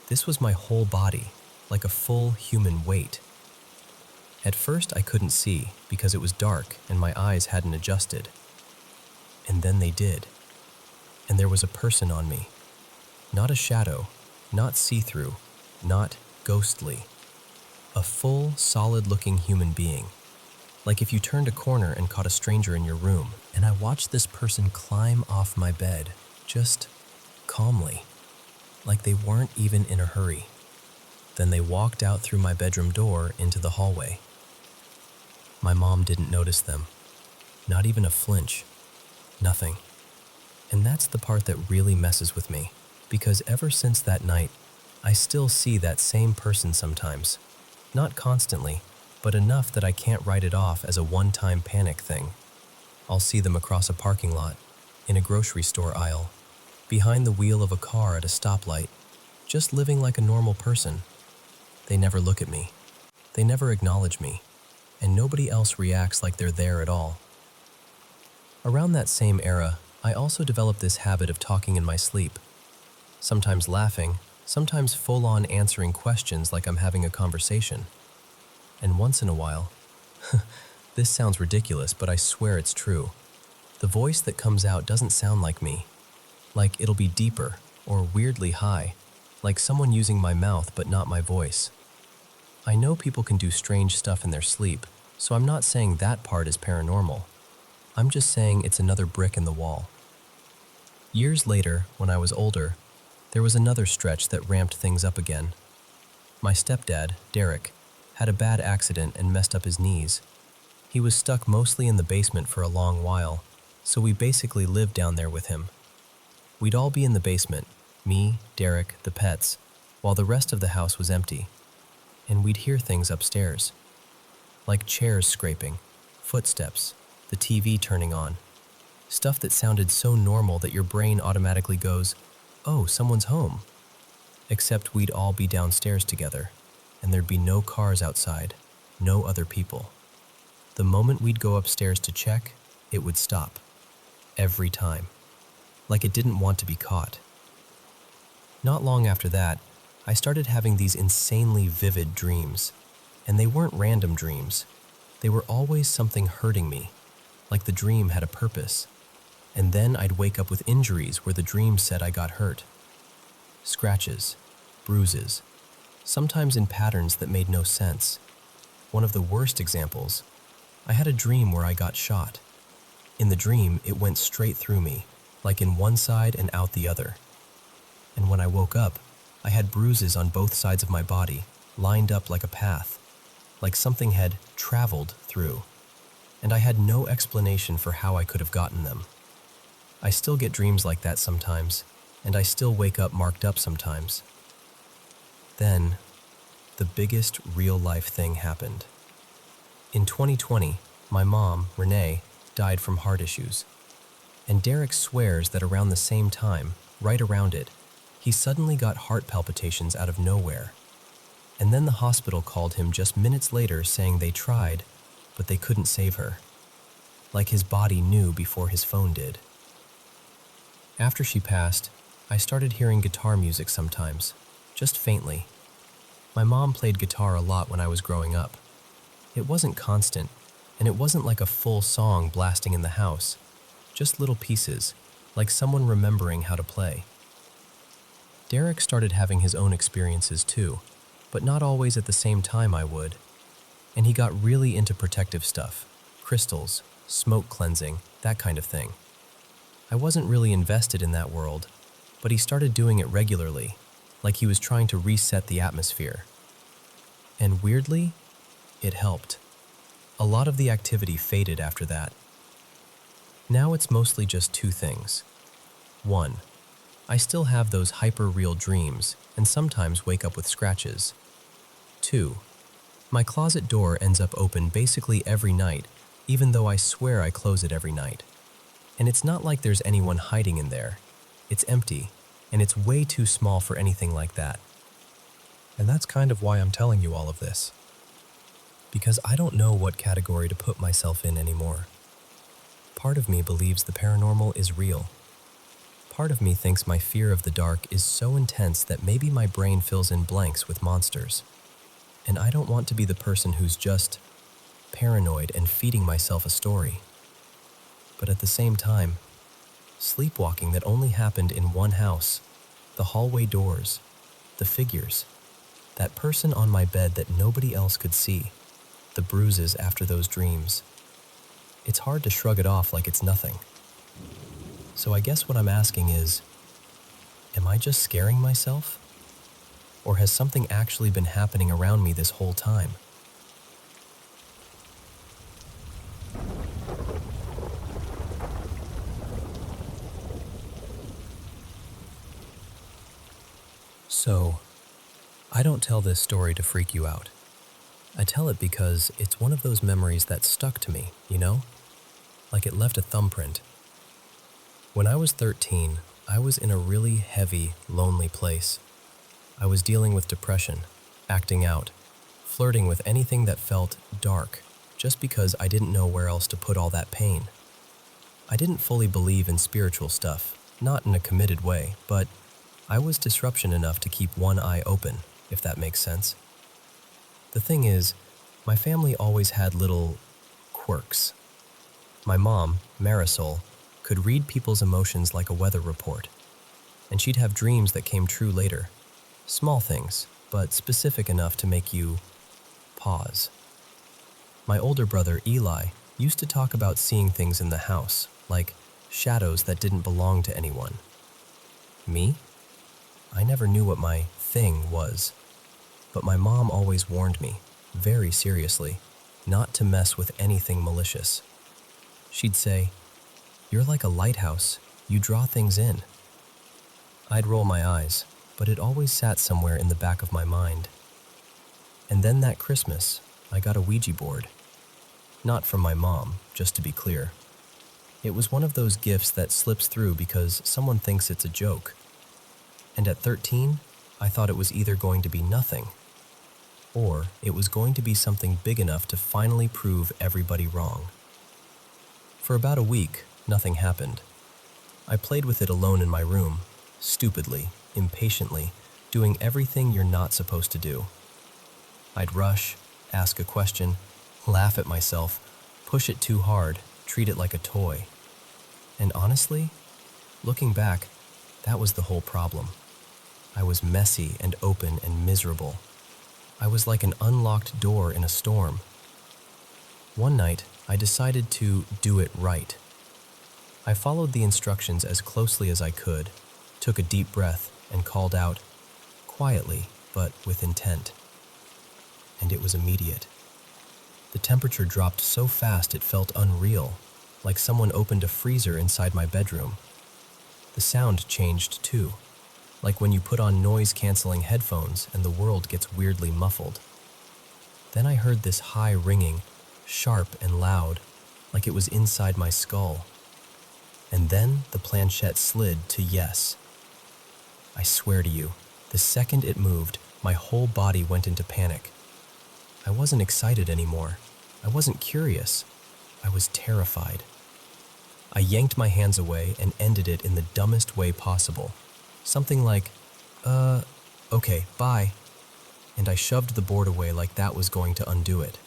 This was my whole body, like a full human weight. At first I couldn't see because it was dark and my eyes hadn't adjusted. And then they did. And there was a person on me. Not a shadow, not see-through, not ghostly. A full, solid-looking human being. Like if you turned a corner and caught a stranger in your room, and I watched this person climb off my bed, just calmly, like they weren't even in a hurry. Then they walked out through my bedroom door into the hallway. My mom didn't notice them. Not even a flinch. Nothing. And that's the part that really messes with me, because ever since that night, I still see that same person sometimes. Not constantly, but enough that I can't write it off as a one-time panic thing. I'll see them across a parking lot, in a grocery store aisle, behind the wheel of a car at a stoplight, just living like a normal person. They never look at me. They never acknowledge me, and nobody else reacts like they're there at all. Around that same era, I also developed this habit of talking in my sleep, sometimes laughing, sometimes full-on answering questions like I'm having a conversation. And once in a while, this sounds ridiculous, but I swear it's true. The voice that comes out doesn't sound like me. Like it'll be deeper or weirdly high, like someone using my mouth but not my voice. I know people can do strange stuff in their sleep, so I'm not saying that part is paranormal. I'm just saying it's another brick in the wall. Years later, when I was older, there was another stretch that ramped things up again. My stepdad, Derek, had a bad accident and messed up his knees. He was stuck mostly in the basement for a long while, so we basically lived down there with him. We'd all be in the basement, me, Derek, the pets, while the rest of the house was empty. And we'd hear things upstairs, like chairs scraping, footsteps, the TV turning on, stuff that sounded so normal that your brain automatically goes, "Oh, someone's home." Except we'd all be downstairs together, and there'd be no cars outside, no other people. The moment we'd go upstairs to check, it would stop. Every time. Like it didn't want to be caught. Not long after that, I started having these insanely vivid dreams. And they weren't random dreams. They were always something hurting me, like the dream had a purpose. And then I'd wake up with injuries where the dream said I got hurt. Scratches, bruises, sometimes in patterns that made no sense. One of the worst examples, I had a dream where I got shot. In the dream, it went straight through me, like in one side and out the other. And when I woke up, I had bruises on both sides of my body, lined up like a path, like something had traveled through. And I had no explanation for how I could have gotten them. I still get dreams like that sometimes, and I still wake up marked up sometimes. Then, the biggest real-life thing happened. In 2020, my mom, Renee, died from heart issues. And Derek swears that around the same time, right around it, he suddenly got heart palpitations out of nowhere. And then the hospital called him just minutes later saying they tried, but they couldn't save her. Like his body knew before his phone did. After she passed, I started hearing guitar music sometimes, just faintly. My mom played guitar a lot when I was growing up. It wasn't constant, and it wasn't like a full song blasting in the house, just little pieces, like someone remembering how to play. Derek started having his own experiences too, but not always at the same time I would. And he got really into protective stuff, crystals, smoke cleansing, that kind of thing. I wasn't really invested in that world, but he started doing it regularly, like he was trying to reset the atmosphere. And weirdly, it helped. A lot of the activity faded after that. Now it's mostly just two things. One, I still have those hyper-real dreams and sometimes wake up with scratches. Two, my closet door ends up open basically every night, even though I swear I close it every night. And it's not like there's anyone hiding in there. It's empty, and it's way too small for anything like that. And that's kind of why I'm telling you all of this. Because I don't know what category to put myself in anymore. Part of me believes the paranormal is real. Part of me thinks my fear of the dark is so intense that maybe my brain fills in blanks with monsters. And I don't want to be the person who's just paranoid and feeding myself a story. But at the same time, sleepwalking that only happened in one house, the hallway doors, the figures, that person on my bed that nobody else could see, the bruises after those dreams. It's hard to shrug it off like it's nothing. So I guess what I'm asking is, am I just scaring myself? Or has something actually been happening around me this whole time? So, I don't tell this story to freak you out. I tell it because it's one of those memories that stuck to me, you know? Like it left a thumbprint. When I was 13, I was in a really heavy, lonely place. I was dealing with depression, acting out, flirting with anything that felt dark, just because I didn't know where else to put all that pain. I didn't fully believe in spiritual stuff, not in a committed way, but I was disruption enough to keep one eye open, if that makes sense. The thing is, my family always had little quirks. My mom, Marisol, could read people's emotions like a weather report, and she'd have dreams that came true later. Small things, but specific enough to make you pause. My older brother, Eli, used to talk about seeing things in the house, like shadows that didn't belong to anyone. Me? I never knew what my thing was, but my mom always warned me, very seriously, not to mess with anything malicious. She'd say, "You're like a lighthouse, you draw things in." I'd roll my eyes, but it always sat somewhere in the back of my mind. And then that Christmas, I got a Ouija board. Not from my mom, just to be clear. It was one of those gifts that slips through because someone thinks it's a joke. And at 13, I thought it was either going to be nothing, or it was going to be something big enough to finally prove everybody wrong. For about a week, nothing happened. I played with it alone in my room, stupidly, impatiently, doing everything you're not supposed to do. I'd rush, ask a question, laugh at myself, push it too hard, treat it like a toy. And honestly, looking back, that was the whole problem. I was messy and open and miserable. I was like an unlocked door in a storm. One night, I decided to do it right. I followed the instructions as closely as I could, took a deep breath, and called out, quietly, but with intent. And it was immediate. The temperature dropped so fast it felt unreal, like someone opened a freezer inside my bedroom. The sound changed too, like when you put on noise-canceling headphones and the world gets weirdly muffled. Then I heard this high ringing, sharp and loud, like it was inside my skull. And then the planchette slid to yes. I swear to you, the second it moved, my whole body went into panic. I wasn't excited anymore. I wasn't curious. I was terrified. I yanked my hands away and ended it in the dumbest way possible. Something like, okay, bye. And I shoved the board away like that was going to undo it.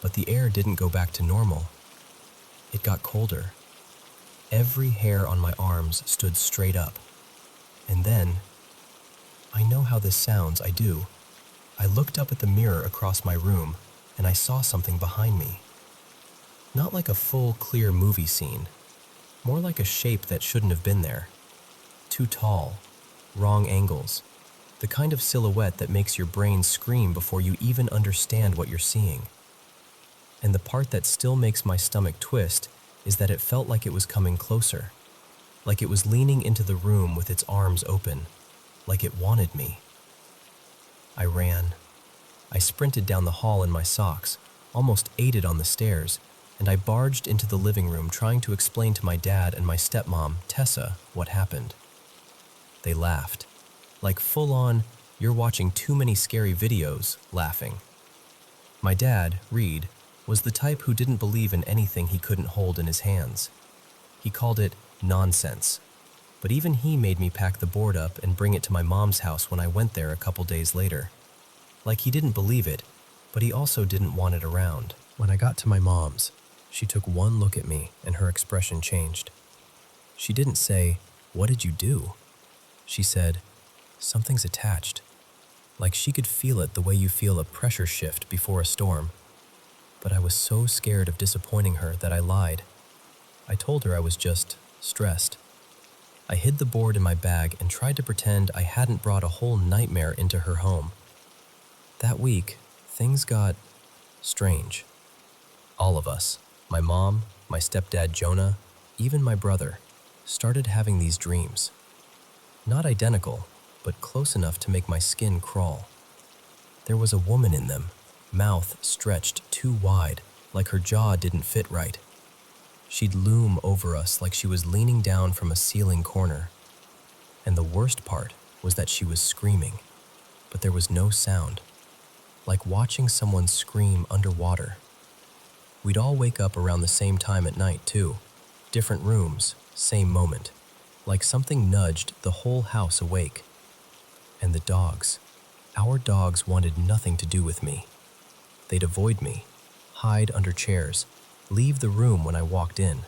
But the air didn't go back to normal. It got colder. Every hair on my arms stood straight up. And then, I know how this sounds, I do. I looked up at the mirror across my room, and I saw something behind me. Not like a full, clear movie scene. More like a shape that shouldn't have been there. Too tall, wrong angles, the kind of silhouette that makes your brain scream before you even understand what you're seeing. And the part that still makes my stomach twist is that it felt like it was coming closer, like it was leaning into the room with its arms open, like it wanted me. I ran. I sprinted down the hall in my socks, almost ate it on the stairs, and I barged into the living room trying to explain to my dad and my stepmom, Tessa, what happened. They laughed, like full-on, "You're watching too many scary videos," laughing. My dad, Reed, was the type who didn't believe in anything he couldn't hold in his hands. He called it nonsense, but even he made me pack the board up and bring it to my mom's house when I went there a couple days later. Like he didn't believe it, but he also didn't want it around. When I got to my mom's, she took one look at me and her expression changed. She didn't say, "What did you do?" She said, "Something's attached." Like she could feel it the way you feel a pressure shift before a storm. But I was so scared of disappointing her that I lied. I told her I was just stressed. I hid the board in my bag and tried to pretend I hadn't brought a whole nightmare into her home. That week, things got strange. All of us, my mom, my stepdad Jonah, even my brother, started having these dreams. Not identical, but close enough to make my skin crawl. There was a woman in them, mouth stretched too wide, like her jaw didn't fit right. She'd loom over us like she was leaning down from a ceiling corner. And the worst part was that she was screaming, but there was no sound, like watching someone scream underwater. We'd all wake up around the same time at night, too, Different rooms, same moment, like something nudged the whole house awake. And the dogs. Our dogs wanted nothing to do with me. They'd avoid me, hide under chairs, leave the room when I walked in.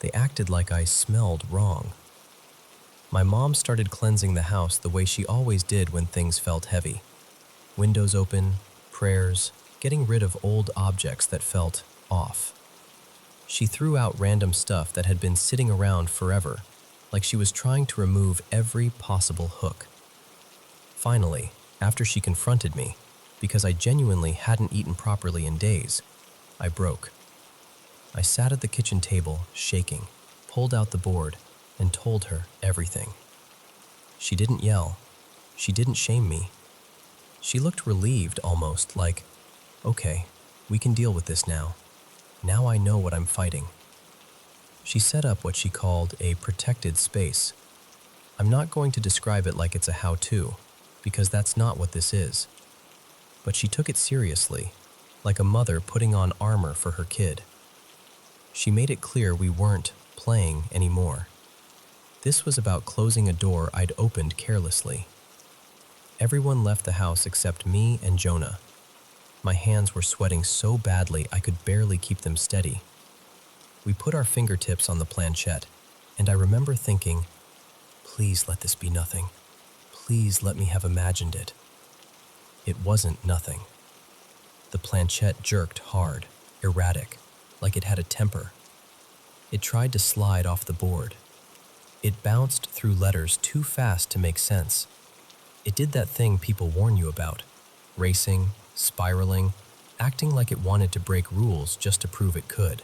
They acted like I smelled wrong. My mom started cleansing the house the way she always did when things felt heavy. Windows open, prayers, getting rid of old objects that felt off. She threw out random stuff that had been sitting around forever, like she was trying to remove every possible hook. Finally, after she confronted me, because I genuinely hadn't eaten properly in days, I broke. I sat at the kitchen table, shaking, pulled out the board, and told her everything. She didn't yell. She didn't shame me. She looked relieved almost, like, okay, we can deal with this now. Now I know what I'm fighting. She set up what she called a protected space. I'm not going to describe it like it's a how-to, because that's not what this is. But she took it seriously, like a mother putting on armor for her kid. She made it clear we weren't playing anymore. This was about closing a door I'd opened carelessly. Everyone left the house except me and Jonah. My hands were sweating so badly I could barely keep them steady. We put our fingertips on the planchette, and I remember thinking, please let this be nothing. Please let me have imagined it. It wasn't nothing. The planchette jerked hard, erratic, like it had a temper. It tried to slide off the board. It bounced through letters too fast to make sense. It did that thing people warn you about, racing, spiraling, acting like it wanted to break rules just to prove it could.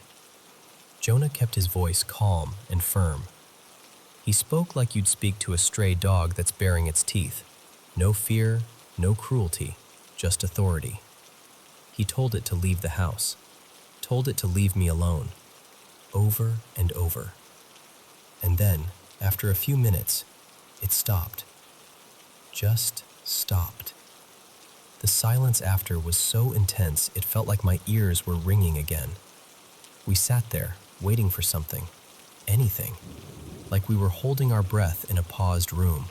Jonah kept his voice calm and firm. He spoke like you'd speak to a stray dog that's baring its teeth. No fear, no cruelty, just authority. He told it to leave the house, told it to leave me alone, over and over. And then, after a few minutes, it stopped. Just stopped. The silence after was so intense it felt like my ears were ringing again. We sat there, waiting for something, anything, like we were holding our breath in a paused room.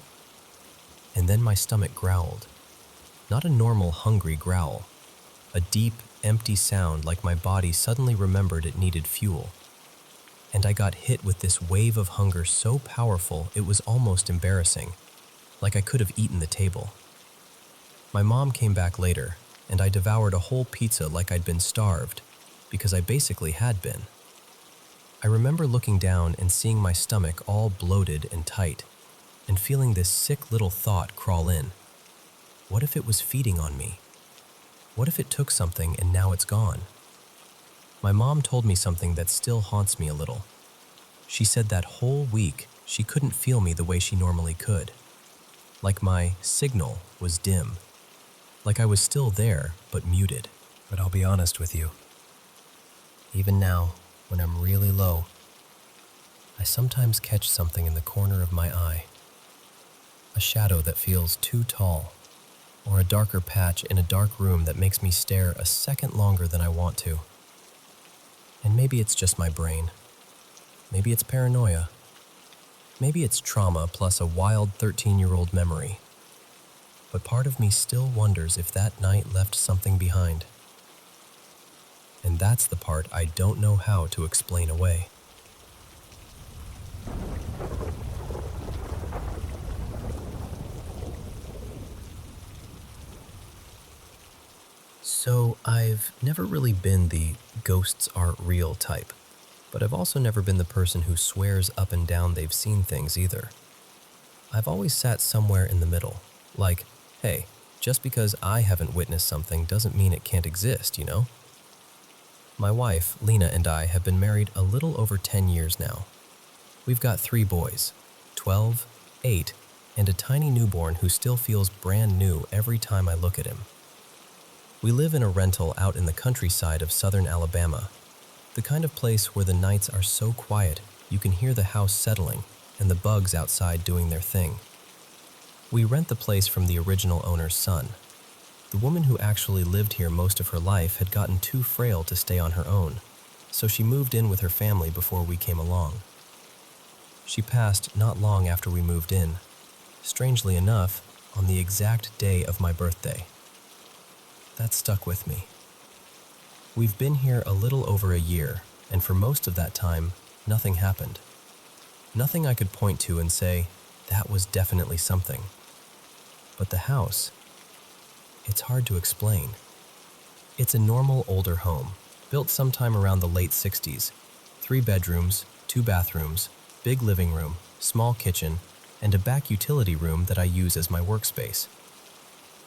And then my stomach growled. Not a normal hungry growl. A deep, empty sound like my body suddenly remembered it needed fuel. And I got hit with this wave of hunger so powerful it was almost embarrassing, like I could have eaten the table. My mom came back later, and I devoured a whole pizza like I'd been starved, because I basically had been. I remember looking down and seeing my stomach all bloated and tight, and feeling this sick little thought crawl in. What if it was feeding on me? What if it took something and now it's gone? My mom told me something that still haunts me a little. She said that whole week she couldn't feel me the way she normally could. Like my signal was dim. Like I was still there, but muted. But I'll be honest with you. Even now, when I'm really low, I sometimes catch something in the corner of my eye. A shadow that feels too tall, or a darker patch in a dark room that makes me stare a second longer than I want to. And maybe it's just my brain. Maybe it's paranoia. Maybe it's trauma plus a wild 13-year-old memory. But part of me still wonders if that night left something behind. And that's the part I don't know how to explain away. So I've never really been the ghosts aren't real type, but I've also never been the person who swears up and down they've seen things either. I've always sat somewhere in the middle, like, hey, just because I haven't witnessed something doesn't mean it can't exist, you know? My wife, Lena, and I have been married a little over 10 years now. We've got 3 boys, 12, 8, and a tiny newborn who still feels brand new every time I look at him. We live in a rental out in the countryside of southern Alabama, the kind of place where the nights are so quiet you can hear the house settling and the bugs outside doing their thing. We rent the place from the original owner's son. The woman who actually lived here most of her life had gotten too frail to stay on her own, so she moved in with her family before we came along. She passed not long after we moved in, strangely enough, on the exact day of my birthday. That stuck with me. We've been here a little over a year, and for most of that time, nothing happened. Nothing I could point to and say, that was definitely something. But the house, it's hard to explain. It's a normal older home, built sometime around the late 60s. 3 bedrooms, 2 bathrooms, big living room, small kitchen, and a back utility room that I use as my workspace.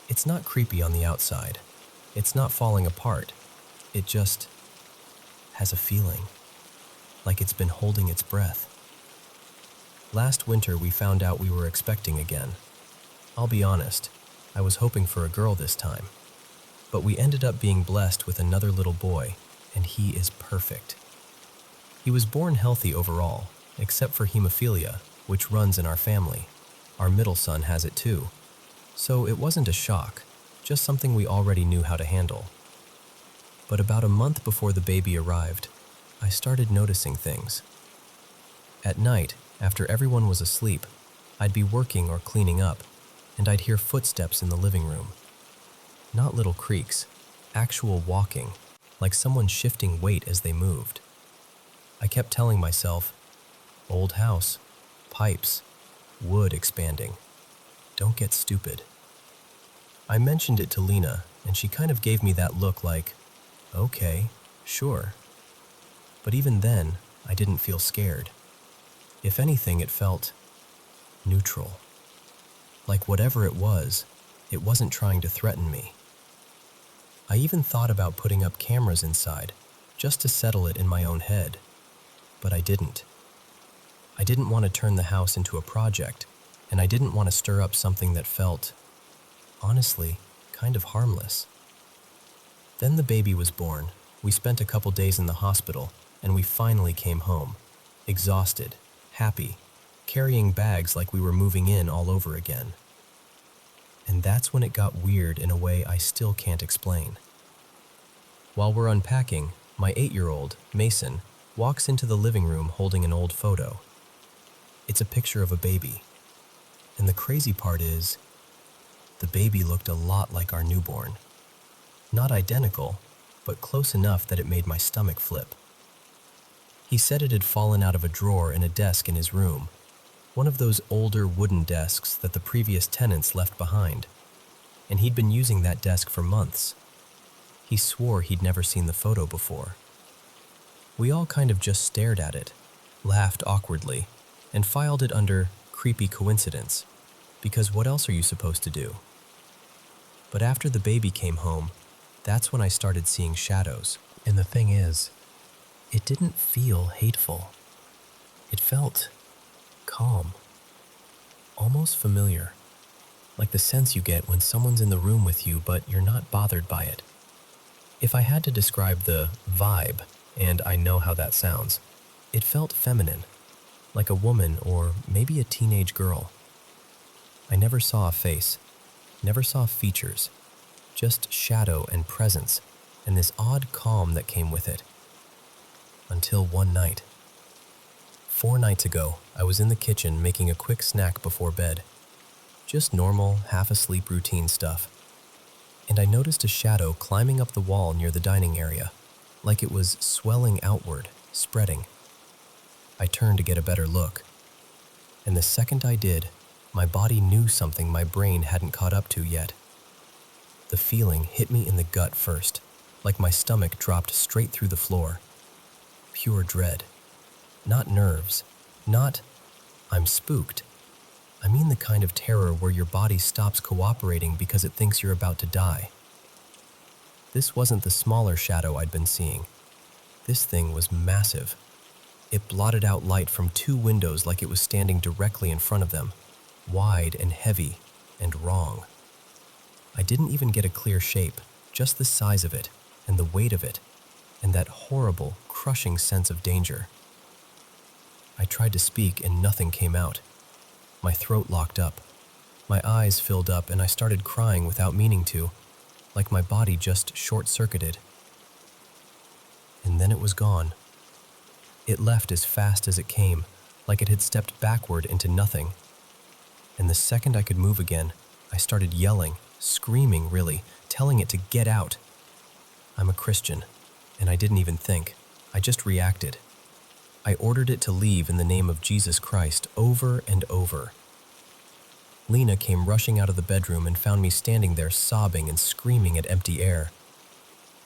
It's not creepy on the outside. It's not falling apart. It just has a feeling, like it's been holding its breath. Last winter we found out we were expecting again. I'll be honest, I was hoping for a girl this time. But we ended up being blessed with another little boy, and he is perfect. He was born healthy overall, except for hemophilia, which runs in our family. Our middle son has it too. So it wasn't a shock, just something we already knew how to handle. But about a month before the baby arrived, I started noticing things. At night, after everyone was asleep, I'd be working or cleaning up, and I'd hear footsteps in the living room. Not little creaks, actual walking, like someone shifting weight as they moved. I kept telling myself, old house, pipes, wood expanding. Don't get stupid. I mentioned it to Lena, and she kind of gave me that look like, okay, sure. But even then, I didn't feel scared. If anything, it felt neutral. Like whatever it wasn't trying to threaten me. I even thought about putting up cameras inside, just to settle it in my own head. But I didn't. I didn't want to turn the house into a project, and I didn't want to stir up something that felt, honestly, kind of harmless. Then the baby was born. We spent a couple days in the hospital, and we finally came home, exhausted, happy, carrying bags like we were moving in all over again. And that's when it got weird in a way I still can't explain. While we're unpacking, my 8-year-old, Mason, walks into the living room holding an old photo. It's a picture of a baby. And the crazy part is, the baby looked a lot like our newborn. Not identical, but close enough that it made my stomach flip. He said it had fallen out of a drawer in a desk in his room, one of those older wooden desks that the previous tenants left behind, and he'd been using that desk for months. He swore he'd never seen the photo before. We all kind of just stared at it, laughed awkwardly, and filed it under creepy coincidence, because what else are you supposed to do? But after the baby came home, that's when I started seeing shadows. And the thing is, it didn't feel hateful. It felt calm, almost familiar, like the sense you get when someone's in the room with you but you're not bothered by it. If I had to describe the vibe, and I know how that sounds, it felt feminine, like a woman or maybe a teenage girl. I never saw a face, never saw features, just shadow and presence and this odd calm that came with it. Until one night. 4 nights ago, I was in the kitchen making a quick snack before bed. Just normal, half-asleep routine stuff. And I noticed a shadow climbing up the wall near the dining area, like it was swelling outward, spreading. I turned to get a better look. And the second I did, my body knew something my brain hadn't caught up to yet. The feeling hit me in the gut first, like my stomach dropped straight through the floor. Pure dread. Not nerves. Not, I'm spooked. I mean the kind of terror where your body stops cooperating because it thinks you're about to die. This wasn't the smaller shadow I'd been seeing. This thing was massive. It blotted out light from 2 windows like it was standing directly in front of them, wide and heavy and wrong. I didn't even get a clear shape, just the size of it and the weight of it, and that horrible, crushing sense of danger. I tried to speak and nothing came out. My throat locked up. My eyes filled up and I started crying without meaning to, like my body just short-circuited. And then it was gone. It left as fast as it came, like it had stepped backward into nothing. And the second I could move again, I started yelling, screaming really, telling it to get out. I'm a Christian, and I didn't even think. I just reacted. I ordered it to leave in the name of Jesus Christ over and over. Lena came rushing out of the bedroom and found me standing there sobbing and screaming at empty air.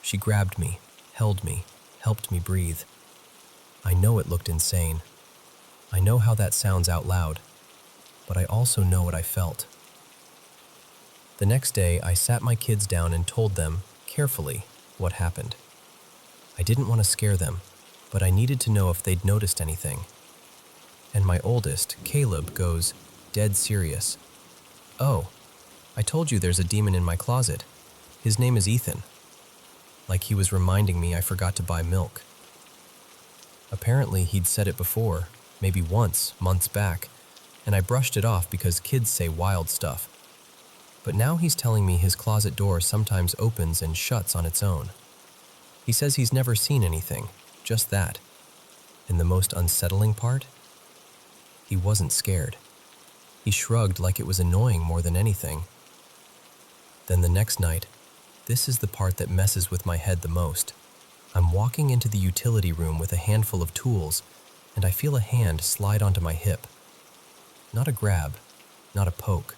She grabbed me, held me, helped me breathe. I know it looked insane. I know how that sounds out loud, but I also know what I felt. The next day, I sat my kids down and told them, carefully, what happened. I didn't want to scare them, but I needed to know if they'd noticed anything. And my oldest, Caleb, goes, dead serious. "Oh, I told you there's a demon in my closet. His name is Ethan." Like he was reminding me I forgot to buy milk. Apparently, he'd said it before, maybe once, months back, and I brushed it off because kids say wild stuff. But now he's telling me his closet door sometimes opens and shuts on its own. He says he's never seen anything, just that. And the most unsettling part? He wasn't scared. He shrugged like it was annoying more than anything. Then the next night, this is the part that messes with my head the most. I'm walking into the utility room with a handful of tools, and I feel a hand slide onto my hip. Not a grab, not a poke.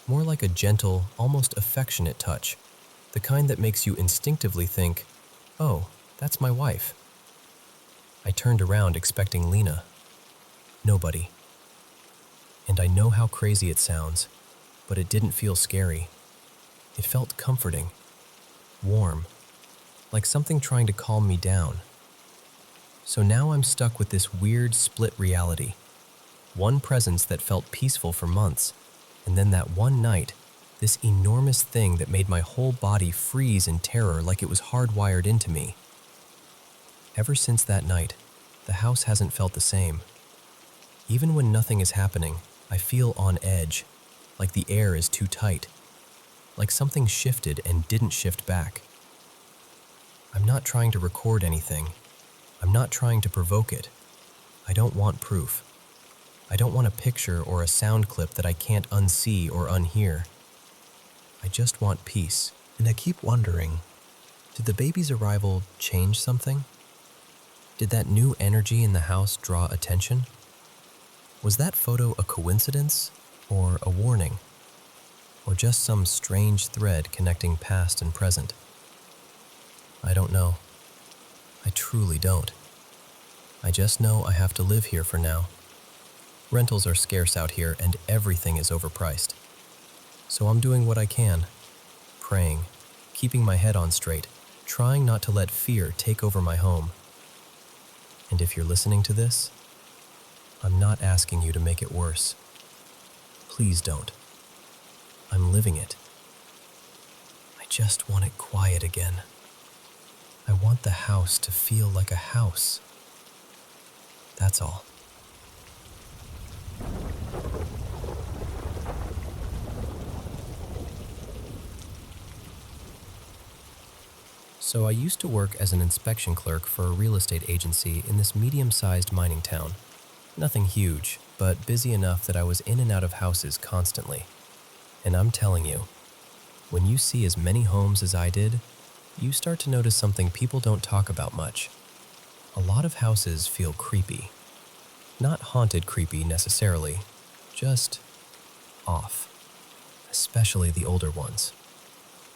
More like a gentle, almost affectionate touch, the kind that makes you instinctively think, "Oh, that's my wife." I turned around expecting Lena. Nobody. And I know how crazy it sounds, but it didn't feel scary. It felt comforting, warm, like something trying to calm me down. So now I'm stuck with this weird split reality. One presence that felt peaceful for months, and then that one night, this enormous thing that made my whole body freeze in terror like it was hardwired into me. Ever since that night, the house hasn't felt the same. Even when nothing is happening, I feel on edge, like the air is too tight, like something shifted and didn't shift back. I'm not trying to record anything. I'm not trying to provoke it. I don't want proof. I don't want a picture or a sound clip that I can't unsee or unhear. I just want peace. And I keep wondering, did the baby's arrival change something? Did that new energy in the house draw attention? Was that photo a coincidence or a warning? Or just some strange thread connecting past and present? I don't know. I truly don't. I just know I have to live here for now. Rentals are scarce out here and everything is overpriced. So I'm doing what I can. Praying, keeping my head on straight, trying not to let fear take over my home. And if you're listening to this, I'm not asking you to make it worse. Please don't. I'm living it. I just want it quiet again. I want the house to feel like a house. That's all. So I used to work as an inspection clerk for a real estate agency in this medium-sized mining town. Nothing huge, but busy enough that I was in and out of houses constantly. And I'm telling you, when you see as many homes as I did, you start to notice something people don't talk about much. A lot of houses feel creepy. Not haunted creepy necessarily, just off. Especially the older ones.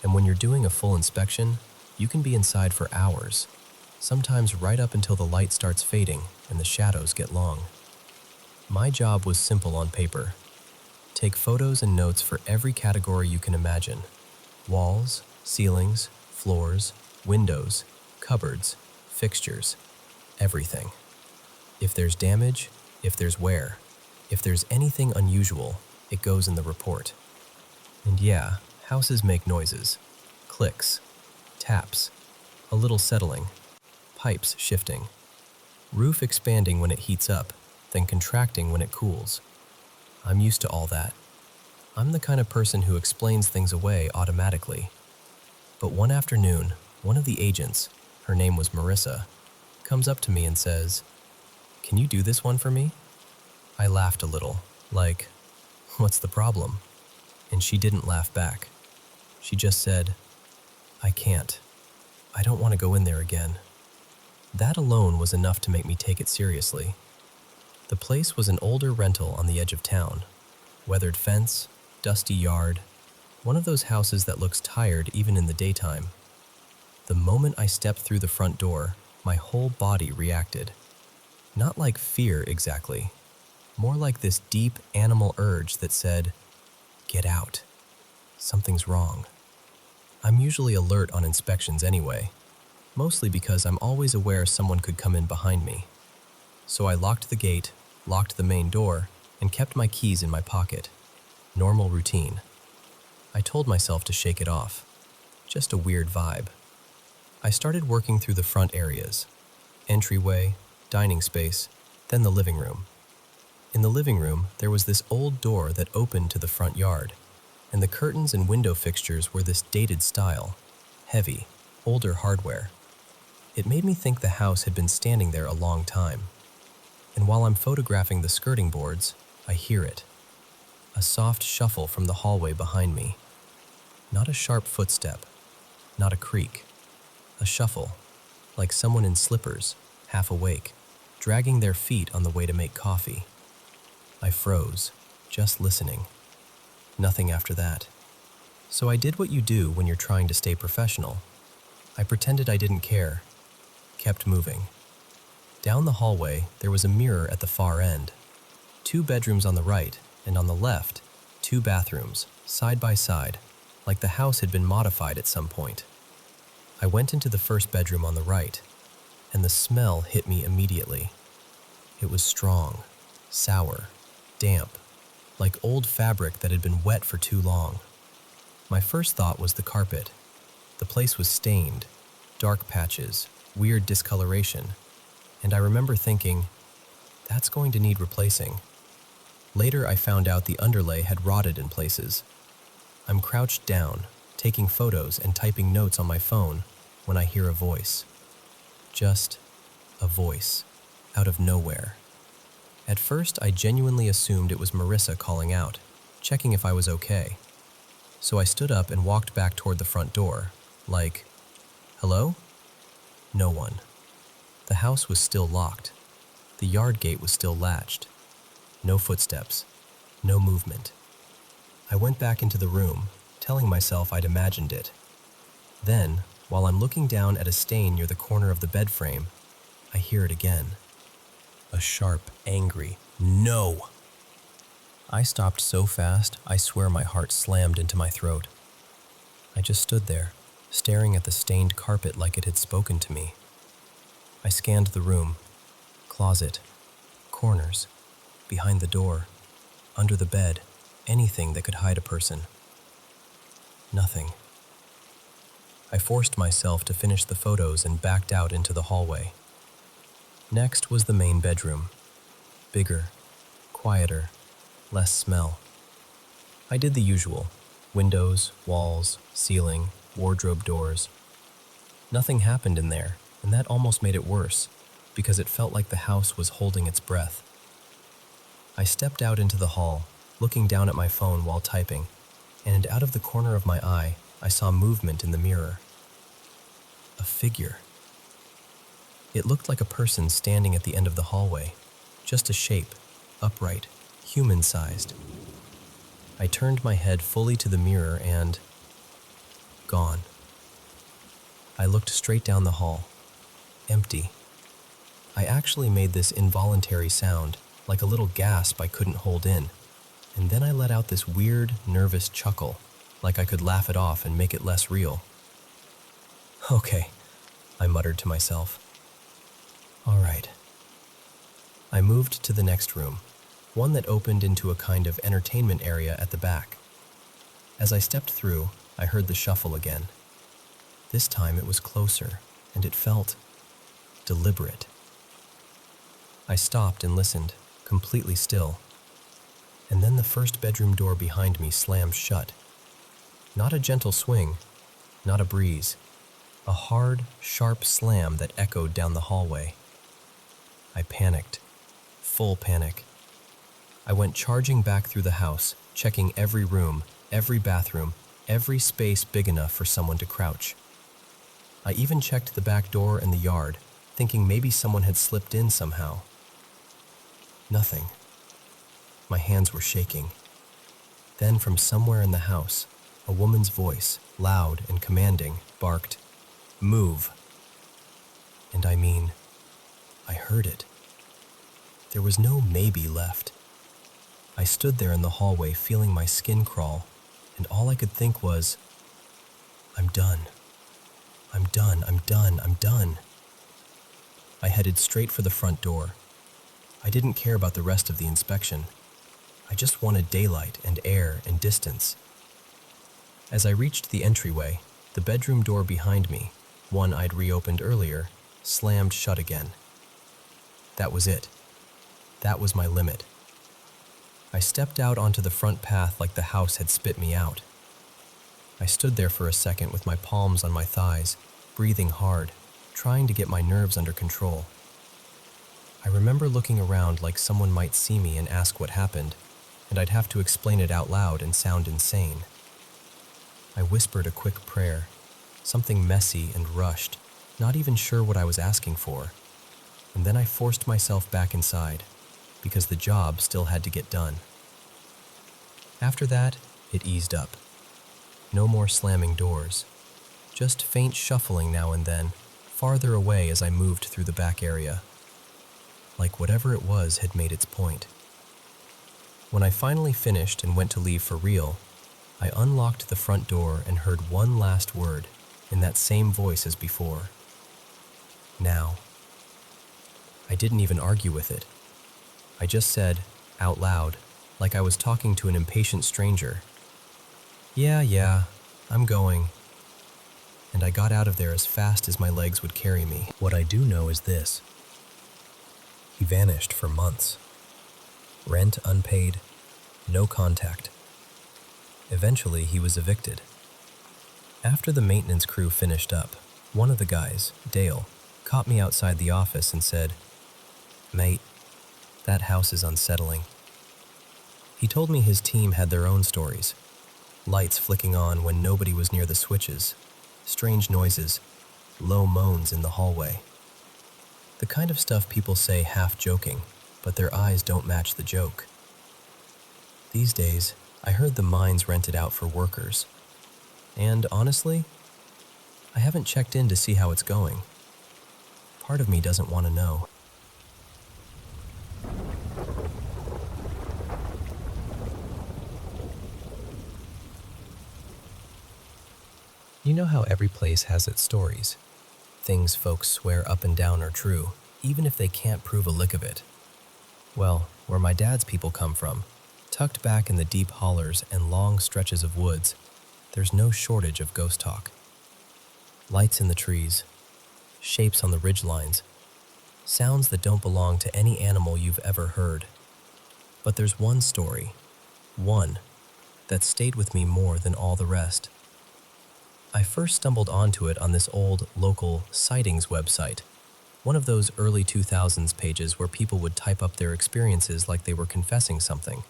And when you're doing a full inspection, you can be inside for hours, sometimes right up until the light starts fading and the shadows get long. My job was simple on paper. Take photos and notes for every category you can imagine. Walls, ceilings, floors, windows, cupboards, fixtures, everything. If there's damage, if there's wear, if there's anything unusual, it goes in the report. And yeah, houses make noises, clicks, taps, a little settling, pipes shifting, roof expanding when it heats up, then contracting when it cools. I'm used to all that. I'm the kind of person who explains things away automatically. But one afternoon, one of the agents, her name was Marissa, comes up to me and says, Can you do this one for me? I laughed a little, like, what's the problem? And she didn't laugh back. She just said, I can't. I don't want to go in there again. That alone was enough to make me take it seriously. The place was an older rental on the edge of town. Weathered fence, dusty yard, one of those houses that looks tired even in the daytime. The moment I stepped through the front door, my whole body reacted. Not like fear exactly, more like this deep animal urge that said, get out. Something's wrong. I'm usually alert on inspections anyway, mostly because I'm always aware someone could come in behind me. So I locked the gate, locked the main door, and kept my keys in my pocket. Normal routine. I told myself to shake it off. Just a weird vibe. I started working through the front areas. Entryway, dining space, then the living room. In the living room, there was this old door that opened to the front yard, and the curtains and window fixtures were this dated style, heavy, older hardware. It made me think the house had been standing there a long time. And while I'm photographing the skirting boards, I hear it. A soft shuffle from the hallway behind me. Not a sharp footstep, not a creak. A shuffle, like someone in slippers, half awake, dragging their feet on the way to make coffee. I froze, just listening. Nothing after that. So I did what you do when you're trying to stay professional. I pretended I didn't care, kept moving. Down the hallway, there was a mirror at the far end. 2 bedrooms on the right, and on the left, 2 bathrooms, side by side, like the house had been modified at some point. I went into the first bedroom on the right, and the smell hit me immediately. It was strong, sour, damp, like old fabric that had been wet for too long. My first thought was the carpet. The place was stained, dark patches, weird discoloration, and I remember thinking, that's going to need replacing. Later I found out the underlay had rotted in places. I'm crouched down, taking photos and typing notes on my phone when I hear a voice. Just a voice, out of nowhere. At first, I genuinely assumed it was Marissa calling out, checking if I was okay. So I stood up and walked back toward the front door, like, hello? No one. The house was still locked. The yard gate was still latched. No footsteps. No movement. I went back into the room, telling myself I'd imagined it. Then, while I'm looking down at a stain near the corner of the bed frame, I hear it again. A sharp, angry no. I stopped so fast, I swear my heart slammed into my throat. I just stood there, staring at the stained carpet like it had spoken to me. I scanned the room, closet, corners, behind the door, under the bed, anything that could hide a person. Nothing. I forced myself to finish the photos and backed out into the hallway. Next was the main bedroom. Bigger, quieter, less smell. I did the usual. Windows, walls, ceiling, wardrobe doors. Nothing happened in there, and that almost made it worse, because it felt like the house was holding its breath. I stepped out into the hall, looking down at my phone while typing, and out of the corner of my eye, I saw movement in the mirror. A figure. It looked like a person standing at the end of the hallway, just a shape, upright, human-sized. I turned my head fully to the mirror and... gone. I looked straight down the hall. Empty. I actually made this involuntary sound, like a little gasp I couldn't hold in, and then I let out this weird, nervous chuckle, like I could laugh it off and make it less real. Okay, I muttered to myself. All right. I moved to the next room, one that opened into a kind of entertainment area at the back. As I stepped through, I heard the shuffle again. This time it was closer, and it felt deliberate. I stopped and listened, completely still. And then the first bedroom door behind me slammed shut. Not a gentle swing, not a breeze. A hard, sharp slam that echoed down the hallway. I panicked, Full panic. I went charging back through the house, checking every room, every bathroom, every space big enough for someone to crouch. I even checked the back door and the yard, thinking maybe someone had slipped in somehow. Nothing. My hands were shaking. Then from somewhere in the house, a woman's voice, loud and commanding, barked, "Move." And I mean, I heard it. There was no maybe left. I stood there in the hallway feeling my skin crawl, and all I could think was, I'm done. I'm done, I'm done, I'm done. I headed straight for the front door. I didn't care about the rest of the inspection. I just wanted daylight and air and distance. As I reached the entryway, the bedroom door behind me, one I'd reopened earlier, slammed shut again. That was it. That was my limit. I stepped out onto the front path like the house had spit me out. I stood there for a second with my palms on my thighs, breathing hard, trying to get my nerves under control. I remember looking around like someone might see me and ask what happened, and I'd have to explain it out loud and sound insane. I whispered a quick prayer, something messy and rushed, not even sure what I was asking for, and then I forced myself back inside, because the job still had to get done. After that, it eased up. No more slamming doors, just faint shuffling now and then, farther away as I moved through the back area. Like whatever it was had made its point. When I finally finished and went to leave for real, I unlocked the front door and heard one last word in that same voice as before. Now. I didn't even argue with it. I just said, out loud, like I was talking to an impatient stranger, Yeah, I'm going. And I got out of there as fast as my legs would carry me. What I do know is this. He vanished for months. Rent unpaid, no contact. Eventually, he was evicted. After the maintenance crew finished up, one of the guys, Dale, caught me outside the office and said, "Mate, that house is unsettling." He told me his team had their own stories. Lights flicking on when nobody was near the switches, strange noises, low moans in the hallway. The kind of stuff people say half joking, but their eyes don't match the joke. These days, I heard the mine's rented out for workers. And honestly, I haven't checked in to see how it's going. Part of me doesn't want to know. You know how every place has its stories? Things folks swear up and down are true, even if they can't prove a lick of it. Well, where my dad's people come from, tucked back in the deep hollers and long stretches of woods, there's no shortage of ghost talk. Lights in the trees, shapes on the ridgelines, sounds that don't belong to any animal you've ever heard. But there's one story, one, that stayed with me more than all the rest. I first stumbled onto it on this old, local sightings website, one of those early 2000s pages where people would type up their experiences like they were confessing something.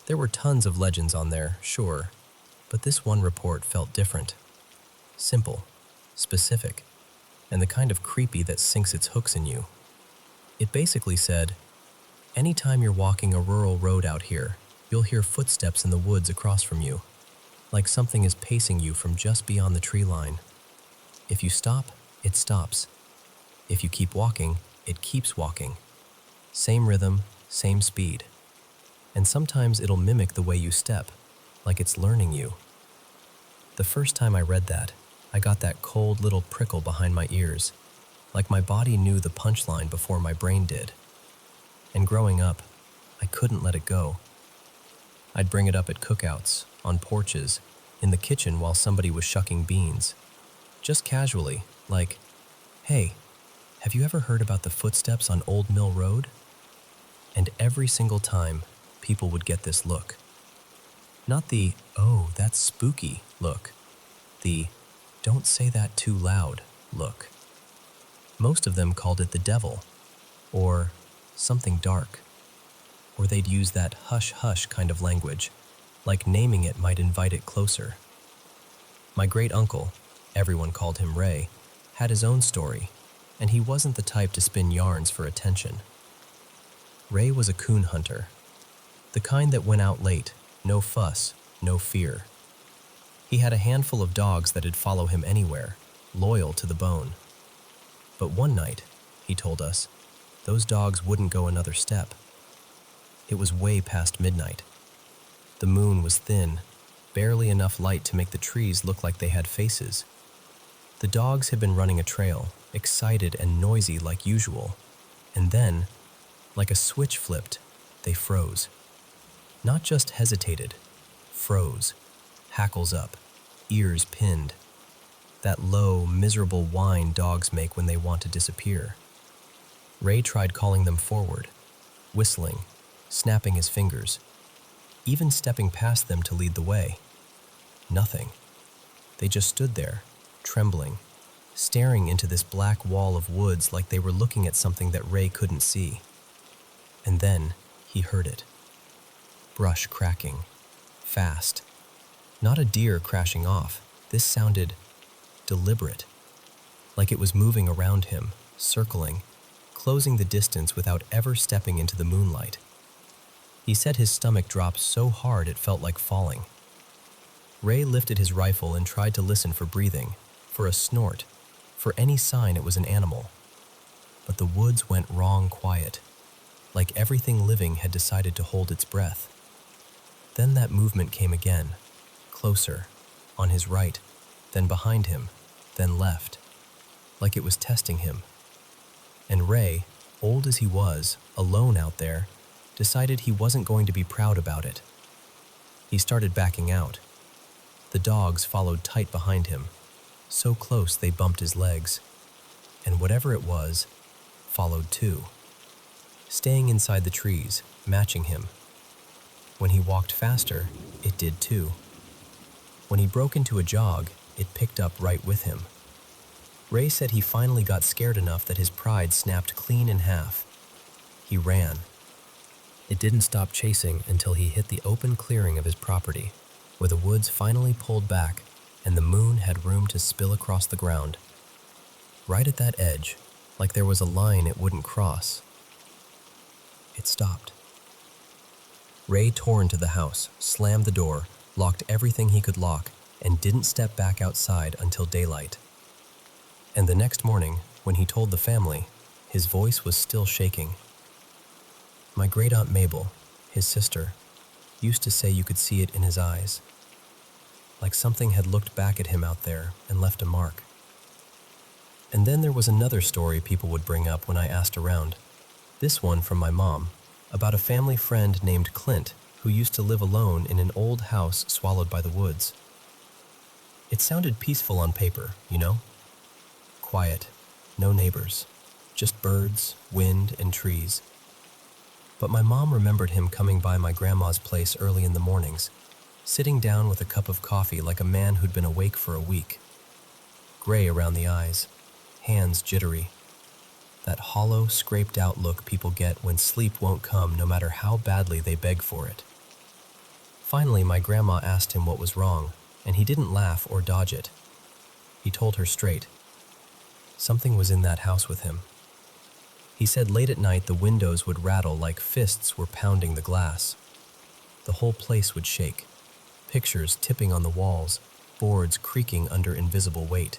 There were tons of legends on there, sure, but this one report felt different. Simple, specific, and the kind of creepy that sinks its hooks in you. It basically said, anytime you're walking a rural road out here, you'll hear footsteps in the woods across from you, like something is pacing you from just beyond the tree line. If you stop, it stops. If you keep walking, it keeps walking. Same rhythm, same speed. And sometimes it'll mimic the way you step, like it's learning you. The first time I read that, I got that cold little prickle behind my ears, like my body knew the punchline before my brain did. And growing up, I couldn't let it go. I'd bring it up at cookouts, on porches, in the kitchen while somebody was shucking beans. Just casually, like, "Hey, have you ever heard about the footsteps on Old Mill Road?" And every single time, people would get this look. Not the, "Oh, that's spooky" look. The, "Don't say that too loud" look. Most of them called it the devil, or something dark. Or they'd use that hush-hush kind of language, like naming it might invite it closer. My great-uncle, everyone called him Ray, had his own story, and he wasn't the type to spin yarns for attention. Ray was a coon hunter, the kind that went out late, no fuss, no fear. He had a handful of dogs that'd follow him anywhere, loyal to the bone. But one night, he told us, those dogs wouldn't go another step. It was way past midnight. The moon was thin, barely enough light to make the trees look like they had faces. The dogs had been running a trail, excited and noisy like usual, and then, like a switch flipped, they froze. Not just hesitated, froze, hackles up, ears pinned. That low, miserable whine dogs make when they want to disappear. Ray tried calling them forward, whistling, snapping his fingers, even stepping past them to lead the way. Nothing. They just stood there, trembling, staring into this black wall of woods like they were looking at something that Ray couldn't see. And then he heard it. Brush cracking. Fast. Not a deer crashing off. This sounded deliberate. Like it was moving around him, circling, closing the distance without ever stepping into the moonlight. He said his stomach dropped so hard it felt like falling. Ray lifted his rifle and tried to listen for breathing, for a snort, for any sign it was an animal. But the woods went wrong quiet, like everything living had decided to hold its breath. Then that movement came again, closer, on his right, then behind him, then left, like it was testing him. And Ray, old as he was, alone out there, decided he wasn't going to be proud about it. He started backing out. The dogs followed tight behind him, so close they bumped his legs. And whatever it was, followed too. Staying inside the trees, matching him. When he walked faster, it did too. When he broke into a jog, it picked up right with him. Ray said he finally got scared enough that his pride snapped clean in half. He ran. It didn't stop chasing until he hit the open clearing of his property, where the woods finally pulled back and the moon had room to spill across the ground. Right at that edge, like there was a line it wouldn't cross, it stopped. Ray tore into the house, slammed the door, locked everything he could lock, and didn't step back outside until daylight. And the next morning, when he told the family, his voice was still shaking. My great-aunt Mabel, his sister, used to say you could see it in his eyes, like something had looked back at him out there and left a mark. And then there was another story people would bring up when I asked around, this one from my mom, about a family friend named Clint who used to live alone in an old house swallowed by the woods. It sounded peaceful on paper, you know? Quiet, no neighbors, just birds, wind, and trees. But my mom remembered him coming by my grandma's place early in the mornings, sitting down with a cup of coffee like a man who'd been awake for a week. Gray around the eyes, hands jittery. That hollow, scraped-out look people get when sleep won't come no matter how badly they beg for it. Finally, my grandma asked him what was wrong, and he didn't laugh or dodge it. He told her straight. Something was in that house with him. He said late at night the windows would rattle like fists were pounding the glass. The whole place would shake, pictures tipping on the walls, boards creaking under invisible weight.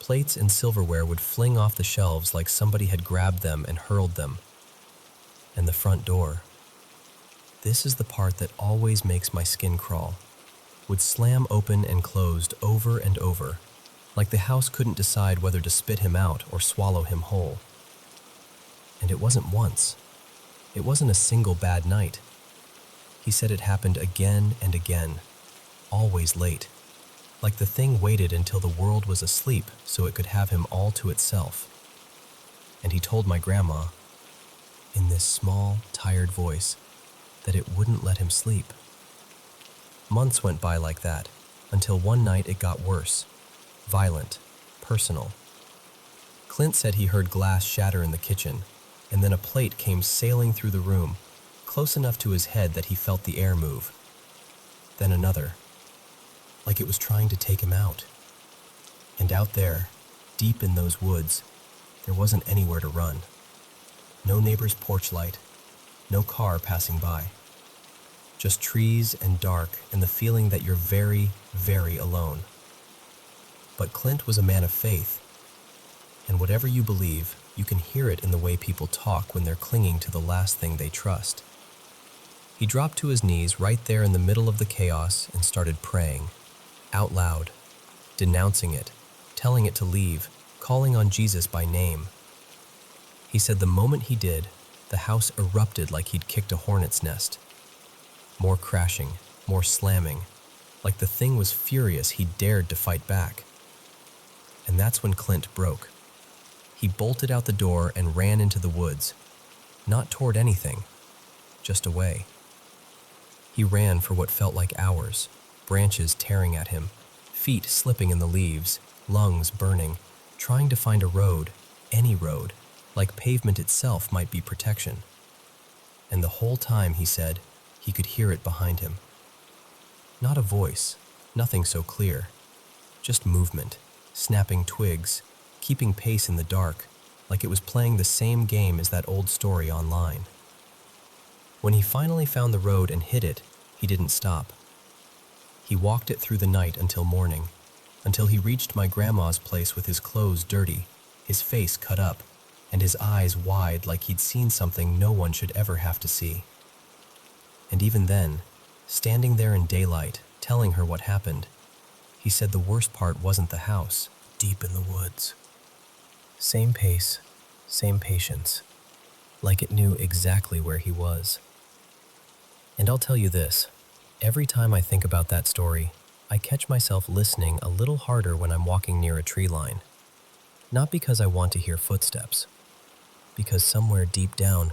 Plates and silverware would fling off the shelves like somebody had grabbed them and hurled them. And the front door, this is the part that always makes my skin crawl, would slam open and closed over and over, like the house couldn't decide whether to spit him out or swallow him whole. And it wasn't once. It wasn't a single bad night. He said it happened again and again, always late, like the thing waited until the world was asleep so it could have him all to itself. And he told my grandma, in this small, tired voice, that it wouldn't let him sleep. Months went by like that, until one night it got worse, violent, personal. Clint said he heard glass shatter in the kitchen, and then a plate came sailing through the room, close enough to his head that he felt the air move. Then another, like it was trying to take him out. And out there, deep in those woods, there wasn't anywhere to run. No neighbor's porch light, no car passing by. Just trees and dark and the feeling that you're very, very alone. But Clint was a man of faith, and whatever you believe, you can hear it in the way people talk when they're clinging to the last thing they trust. He dropped to his knees right there in the middle of the chaos and started praying, out loud, denouncing it, telling it to leave, calling on Jesus by name. He said the moment he did, the house erupted like he'd kicked a hornet's nest. More crashing, more slamming, like the thing was furious he dared to fight back. And that's when Clint broke. He bolted out the door and ran into the woods, not toward anything, just away. He ran for what felt like hours, branches tearing at him, feet slipping in the leaves, lungs burning, trying to find a road, any road, like pavement itself might be protection. And the whole time, he said, he could hear it behind him. Not a voice, nothing so clear, just movement, snapping twigs, keeping pace in the dark, like it was playing the same game as that old story online. When he finally found the road and hit it, he didn't stop. He walked it through the night until morning, until he reached my grandma's place with his clothes dirty, his face cut up, and his eyes wide like he'd seen something no one should ever have to see. And even then, standing there in daylight, telling her what happened, he said the worst part wasn't the house, deep in the woods. Same pace, same patience, like it knew exactly where he was. And I'll tell you this, every time I think about that story, I catch myself listening a little harder when I'm walking near a tree line. Not because I want to hear footsteps, because somewhere deep down,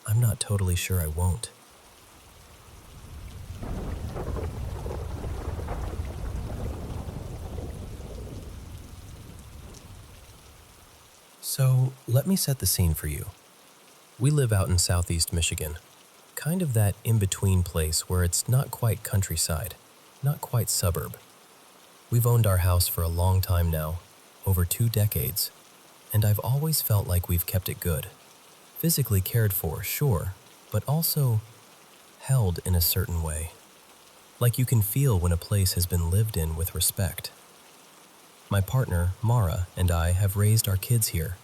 I'm not totally sure I won't. So, let me set the scene for you. We live out in southeast Michigan, kind of that in-between place where it's not quite countryside, not quite suburb. We've owned our house for a long time now, over 2 decades, and I've always felt like we've kept it good. Physically cared for, sure, but also held in a certain way. Like you can feel when a place has been lived in with respect. My partner, Mara, and I have raised our kids here.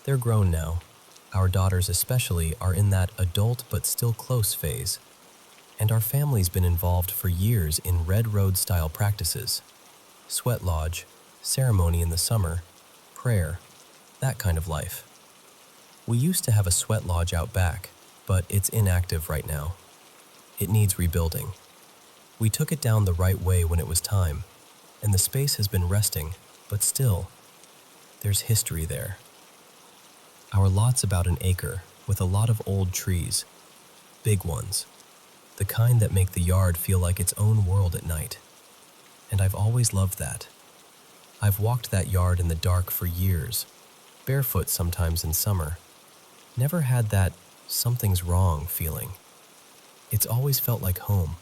They're grown now. Our daughters especially are in that adult but still close phase. And our family's been involved for years in Red Road-style practices. Sweat lodge, ceremony in the summer, prayer, that kind of life. We used to have a sweat lodge out back, but it's inactive right now. It needs rebuilding. We took it down the right way when it was time, and the space has been resting, but still, there's history there. Our lot's about an acre, with a lot of old trees, big ones, the kind that make the yard feel like its own world at night. And I've always loved that. I've walked that yard in the dark for years, barefoot sometimes in summer. Never had that something's wrong feeling. It's always felt like home.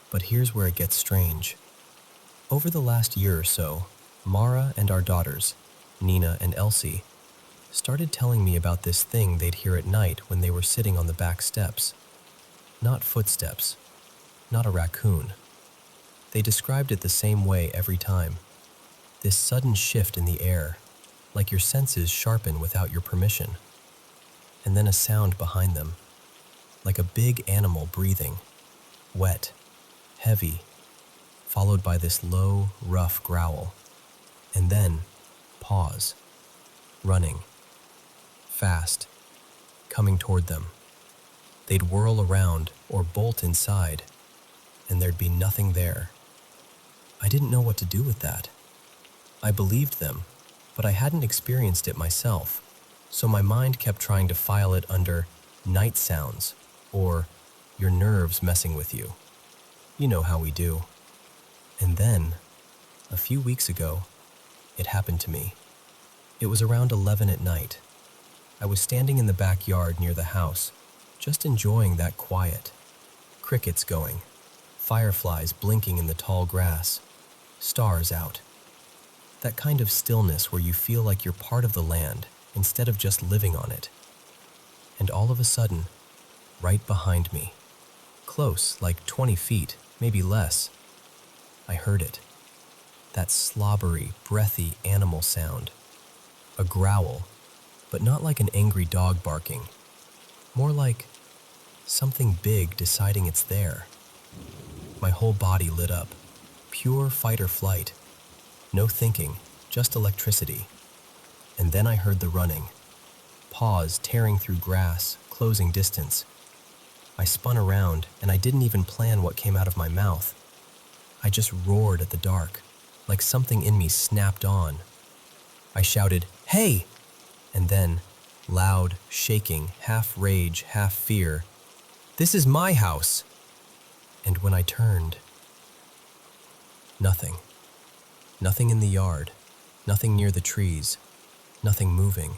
But here's where it gets strange. Over the last year or so, Mara and our daughters, Nina and Elsie, started telling me about this thing they'd hear at night when they were sitting on the back steps. Not footsteps, not a raccoon. They described it the same way every time. This sudden shift in the air, like your senses sharpen without your permission. And then a sound behind them, like a big animal breathing, wet, heavy, followed by this low, rough growl. And then, pause, running, fast, coming toward them. They'd whirl around or bolt inside, and there'd be nothing there. I didn't know what to do with that. I believed them, but I hadn't experienced it myself, so my mind kept trying to file it under night sounds or your nerves messing with you. You know how we do. And then, a few weeks ago, it happened to me. It was around 11 at night. I was standing in the backyard near the house, just enjoying that quiet. Crickets going, fireflies blinking in the tall grass, stars out. That kind of stillness where you feel like you're part of the land instead of just living on it. And all of a sudden, right behind me, close, like 20 feet, maybe less, I heard it. That slobbery, breathy animal sound. A growl, but not like an angry dog barking. More like something big deciding it's there. My whole body lit up. Pure fight or flight. No thinking, just electricity. And then I heard the running. Paws tearing through grass, closing distance. I spun around, and I didn't even plan what came out of my mouth. I just roared at the dark, like something in me snapped on. I shouted, "Hey!" And then, loud, shaking, half rage, half fear, "This is my house!" And when I turned, nothing. Nothing in the yard, nothing near the trees, nothing moving.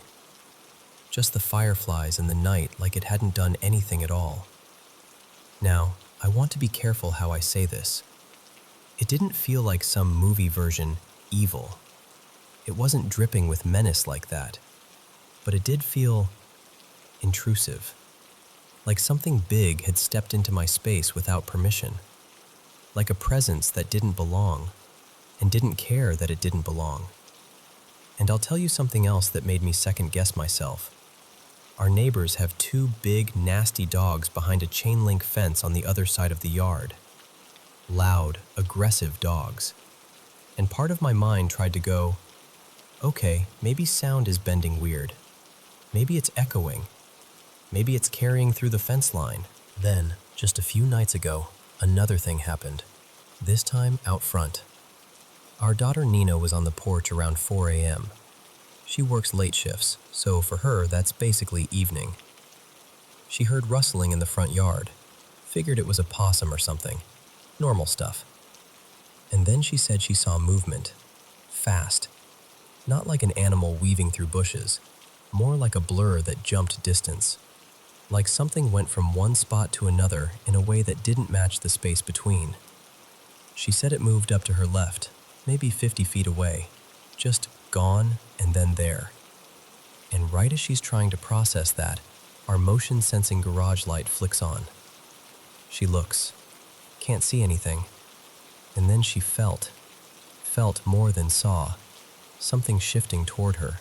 Just the fireflies and the night like it hadn't done anything at all. Now, I want to be careful how I say this. It didn't feel like some movie version evil. It wasn't dripping with menace like that, but it did feel intrusive. Like something big had stepped into my space without permission. Like a presence that didn't belong, and didn't care that it didn't belong. And I'll tell you something else that made me second guess myself. Our neighbors have two big, nasty dogs behind a chain link fence on the other side of the yard. Loud, aggressive dogs. And part of my mind tried to go, okay, maybe sound is bending weird. Maybe it's echoing. Maybe it's carrying through the fence line. Then, just a few nights ago, another thing happened. This time out front. Our daughter Nina was on the porch around 4 a.m. She works late shifts, so for her, that's basically evening. She heard rustling in the front yard. Figured it was a possum or something. Normal stuff. And then she said she saw movement. Fast. Not like an animal weaving through bushes. More like a blur that jumped distance. Like something went from one spot to another in a way that didn't match the space between. She said it moved up to her left, maybe 50 feet away. Just gone and then there. And right as she's trying to process that, our motion-sensing garage light flicks on. She looks. Can't see anything. And then she felt more than saw, something shifting toward her.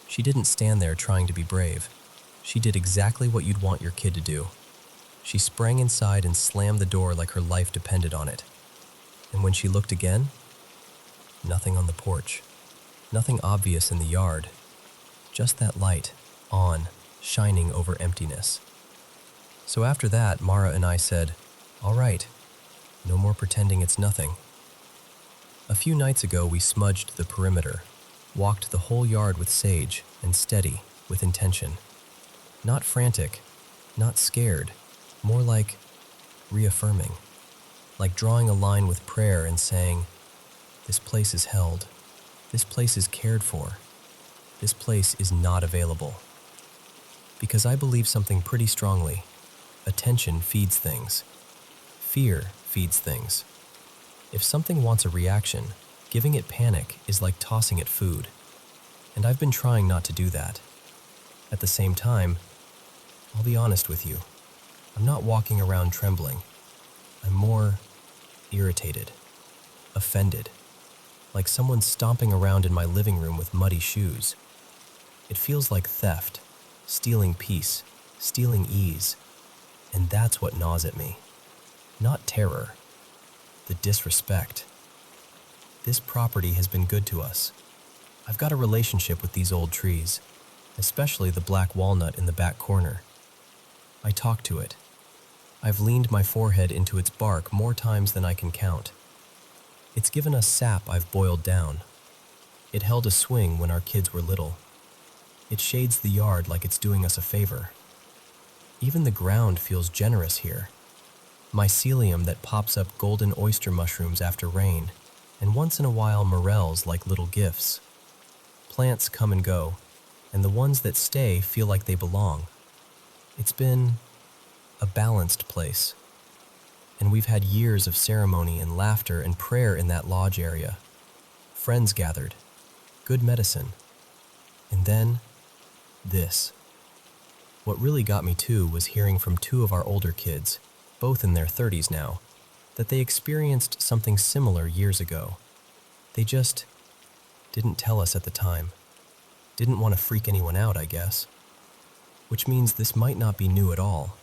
She didn't stand there trying to be brave. She did exactly what you'd want your kid to do. She sprang inside and slammed the door like her life depended on it. And when she looked again, nothing on the porch. Nothing obvious in the yard. Just that light, on, shining over emptiness. So after that, Mara and I said, all right, no more pretending it's nothing. A few nights ago, we smudged the perimeter, walked the whole yard with sage, and steady, with intention. Not frantic, not scared, more like reaffirming. Like drawing a line with prayer and saying, this place is held. This place is cared for. This place is not available. Because I believe something pretty strongly. Attention feeds things. Fear feeds things. If something wants a reaction, giving it panic is like tossing it food. And I've been trying not to do that. At the same time, I'll be honest with you. I'm not walking around trembling. I'm more irritated, offended, like someone stomping around in my living room with muddy shoes. It feels like theft, stealing peace, stealing ease, and that's what gnaws at me. Not terror, the disrespect. This property has been good to us. I've got a relationship with these old trees, especially the black walnut in the back corner. I talk to it. I've leaned my forehead into its bark more times than I can count. It's given us sap I've boiled down. It held a swing when our kids were little. It shades the yard like it's doing us a favor. Even the ground feels generous here. Mycelium that pops up golden oyster mushrooms after rain, and once in a while morels like little gifts. Plants come and go, and the ones that stay feel like they belong. It's been a balanced place, and we've had years of ceremony and laughter and prayer in that lodge area. Friends gathered, good medicine, and then this. What really got me too was hearing from two of our older kids, both in their 30s now, that they experienced something similar years ago. They just didn't tell us at the time. Didn't want to freak anyone out, I guess. Which means this might not be new at all.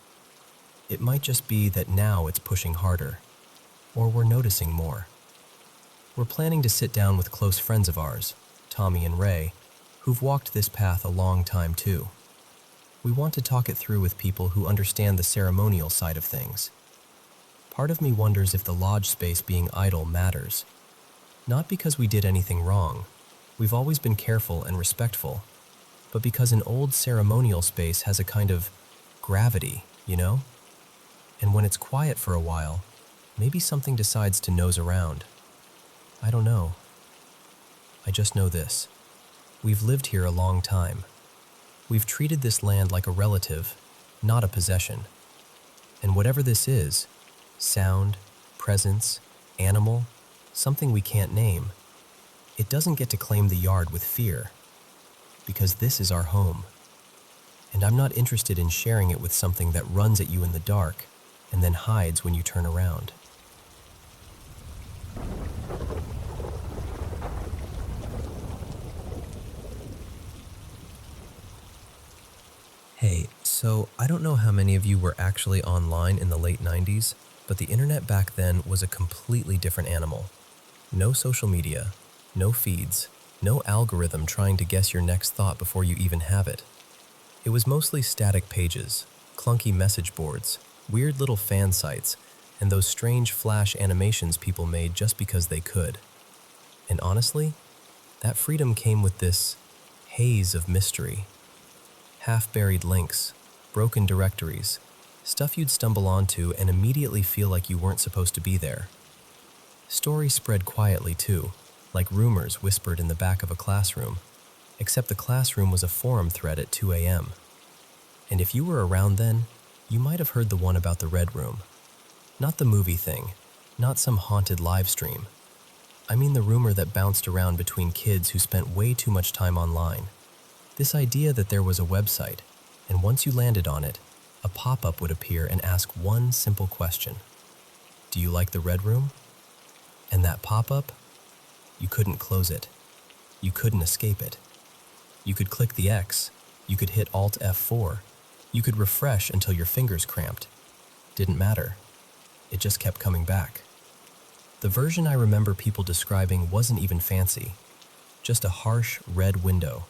It might just be that now it's pushing harder, or we're noticing more. We're planning to sit down with close friends of ours, Tommy and Ray, who've walked this path a long time too. We want to talk it through with people who understand the ceremonial side of things. Part of me wonders if the lodge space being idle matters. Not because we did anything wrong. We've always been careful and respectful, but because an old ceremonial space has a kind of gravity, you know? And when it's quiet for a while, maybe something decides to nose around. I don't know. I just know this. We've lived here a long time. We've treated this land like a relative, not a possession. And whatever this is, sound, presence, animal, something we can't name, it doesn't get to claim the yard with fear, because this is our home. And I'm not interested in sharing it with something that runs at you in the dark and then hides when you turn around. Hey, so I don't know how many of you were actually online in the late 90s, but the internet back then was a completely different animal. No social media, no feeds, no algorithm trying to guess your next thought before you even have it. It was mostly static pages, clunky message boards, weird little fan sites, and those strange flash animations people made just because they could. And honestly, that freedom came with this haze of mystery. Half-buried links, broken directories, stuff you'd stumble onto and immediately feel like you weren't supposed to be there. Stories spread quietly too, like rumors whispered in the back of a classroom, except the classroom was a forum thread at 2 a.m. And if you were around then, you might have heard the one about the Red Room. Not the movie thing, not some haunted live stream. I mean the rumor that bounced around between kids who spent way too much time online. This idea that there was a website, and once you landed on it, a pop-up would appear and ask one simple question. Do you like the Red Room? And that pop-up, you couldn't close it. You couldn't escape it. You could click the X, you could hit Alt F4, you could refresh until your fingers cramped. Didn't matter. It just kept coming back. The version I remember people describing wasn't even fancy, just a harsh red window.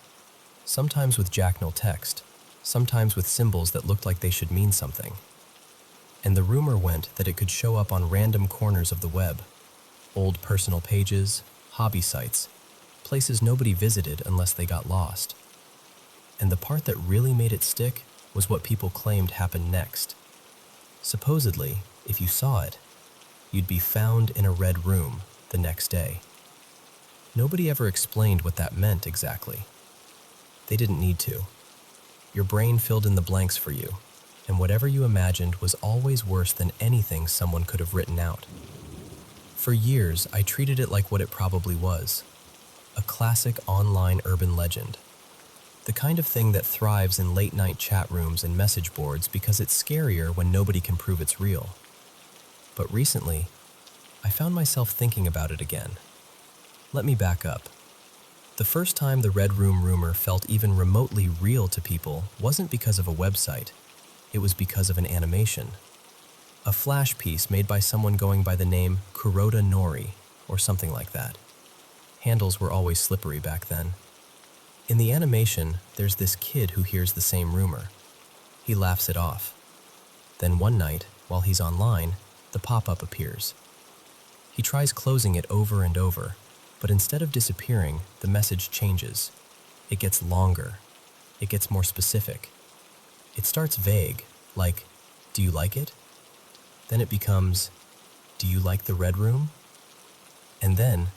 Sometimes with jackknife text, sometimes with symbols that looked like they should mean something. And the rumor went that it could show up on random corners of the web, old personal pages, hobby sites, places nobody visited unless they got lost. And the part that really made it stick was what people claimed happened next. Supposedly, if you saw it, you'd be found in a red room the next day. Nobody ever explained what that meant exactly. They didn't need to. Your brain filled in the blanks for you, and whatever you imagined was always worse than anything someone could have written out. For years, I treated it like what it probably was, a classic online urban legend. The kind of thing that thrives in late-night chat rooms and message boards because it's scarier when nobody can prove it's real. But recently, I found myself thinking about it again. Let me back up. The first time the Red Room rumor felt even remotely real to people wasn't because of a website. It was because of an animation. A flash piece made by someone going by the name Kuroda Nori, or something like that. Handles were always slippery back then. In the animation, there's this kid who hears the same rumor. He laughs it off. Then one night, while he's online, the pop-up appears. He tries closing it over and over, but instead of disappearing, the message changes. It gets longer. It gets more specific. It starts vague, like, "Do you like it?" Then it becomes, "Do you like the Red Room?" And then,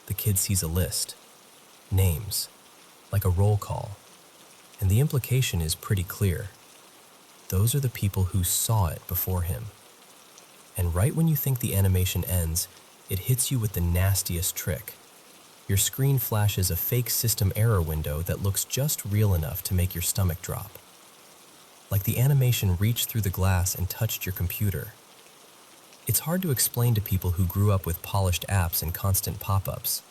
the kid sees a list. Names. Like a roll call. And the implication is pretty clear. Those are the people who saw it before him. And right when you think the animation ends, it hits you with the nastiest trick. Your screen flashes a fake system error window that looks just real enough to make your stomach drop. Like the animation reached through the glass and touched your computer. It's hard to explain to people who grew up with polished apps and constant pop-ups.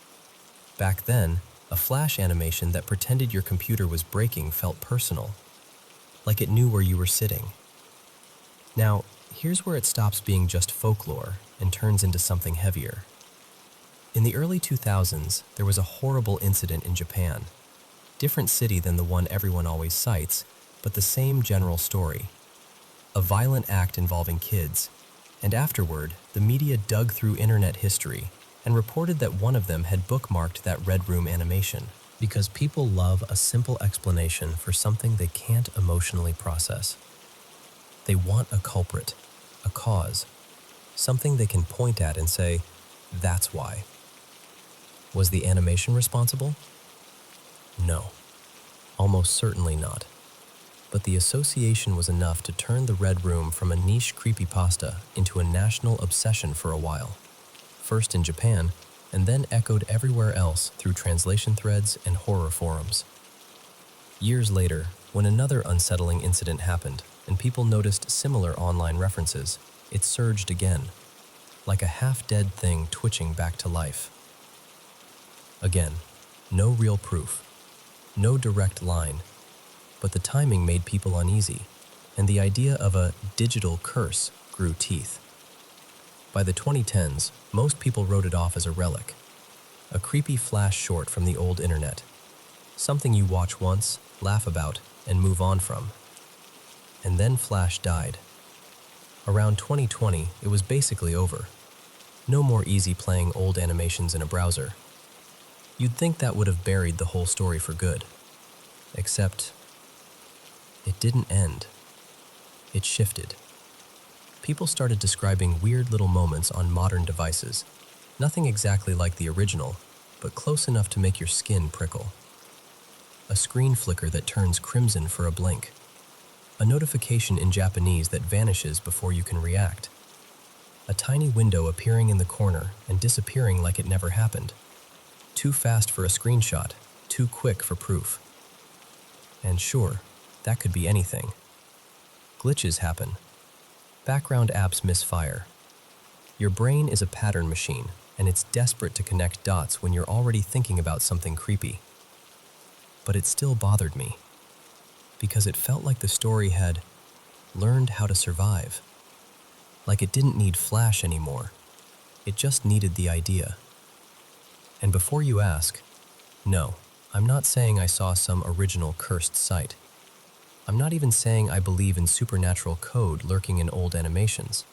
Back then, a flash animation that pretended your computer was breaking felt personal, like it knew where you were sitting. Now, here's where it stops being just folklore and turns into something heavier. In the early 2000s, there was a horrible incident in Japan. Different city than the one everyone always cites, but the same general story. A violent act involving kids, and afterward, the media dug through internet history and reported that one of them had bookmarked that Red Room animation. Because people love a simple explanation for something they can't emotionally process. They want a culprit, a cause, something they can point at and say, that's why. Was the animation responsible? No, almost certainly not. But the association was enough to turn the Red Room from a niche creepypasta into a national obsession for a while. First in Japan, and then echoed everywhere else through translation threads and horror forums. Years later, when another unsettling incident happened and people noticed similar online references, it surged again, like a half-dead thing twitching back to life. Again, no real proof, no direct line, but the timing made people uneasy, and the idea of a digital curse grew teeth. By the 2010s, most people wrote it off as a relic, a creepy flash short from the old internet, something you watch once, laugh about, and move on from. And then Flash died. Around 2020, it was basically over. No more easy playing old animations in a browser. You'd think that would have buried the whole story for good. Except, it didn't end. It shifted. People started describing weird little moments on modern devices. Nothing exactly like the original, but close enough to make your skin prickle. A screen flicker that turns crimson for a blink. A notification in Japanese that vanishes before you can react. A tiny window appearing in the corner and disappearing like it never happened. Too fast for a screenshot, too quick for proof. And sure, that could be anything. Glitches happen. Background apps misfire. Your brain is a pattern machine, and it's desperate to connect dots when you're already thinking about something creepy. But it still bothered me, because it felt like the story had learned how to survive. Like it didn't need Flash anymore. It just needed the idea. And before you ask, no, I'm not saying I saw some original cursed site. I'm not even saying I believe in supernatural code lurking in old animations.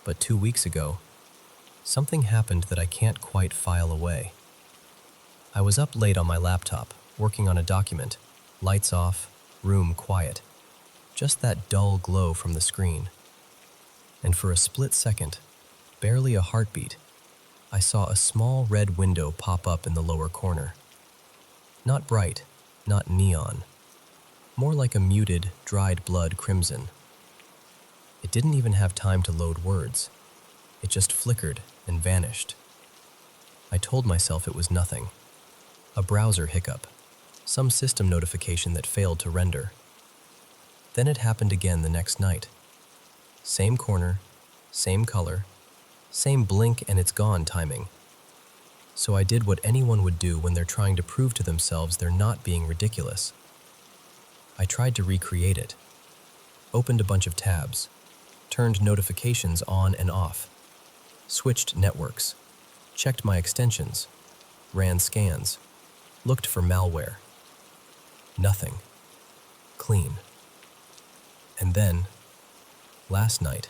But 2 weeks ago, something happened that I can't quite file away. I was up late on my laptop, working on a document, lights off, room quiet, just that dull glow from the screen. And for a split second, barely a heartbeat, I saw a small red window pop up in the lower corner. Not bright, not neon, more like a muted, dried blood crimson. It didn't even have time to load words. It just flickered and vanished. I told myself it was nothing. A browser hiccup, some system notification that failed to render. Then it happened again the next night. Same corner, same color, same blink and it's gone timing. So I did what anyone would do when they're trying to prove to themselves they're not being ridiculous. I tried to recreate it. Opened a bunch of tabs, turned notifications on and off, switched networks, checked my extensions, ran scans, looked for malware. Nothing. Clean. And then, last night,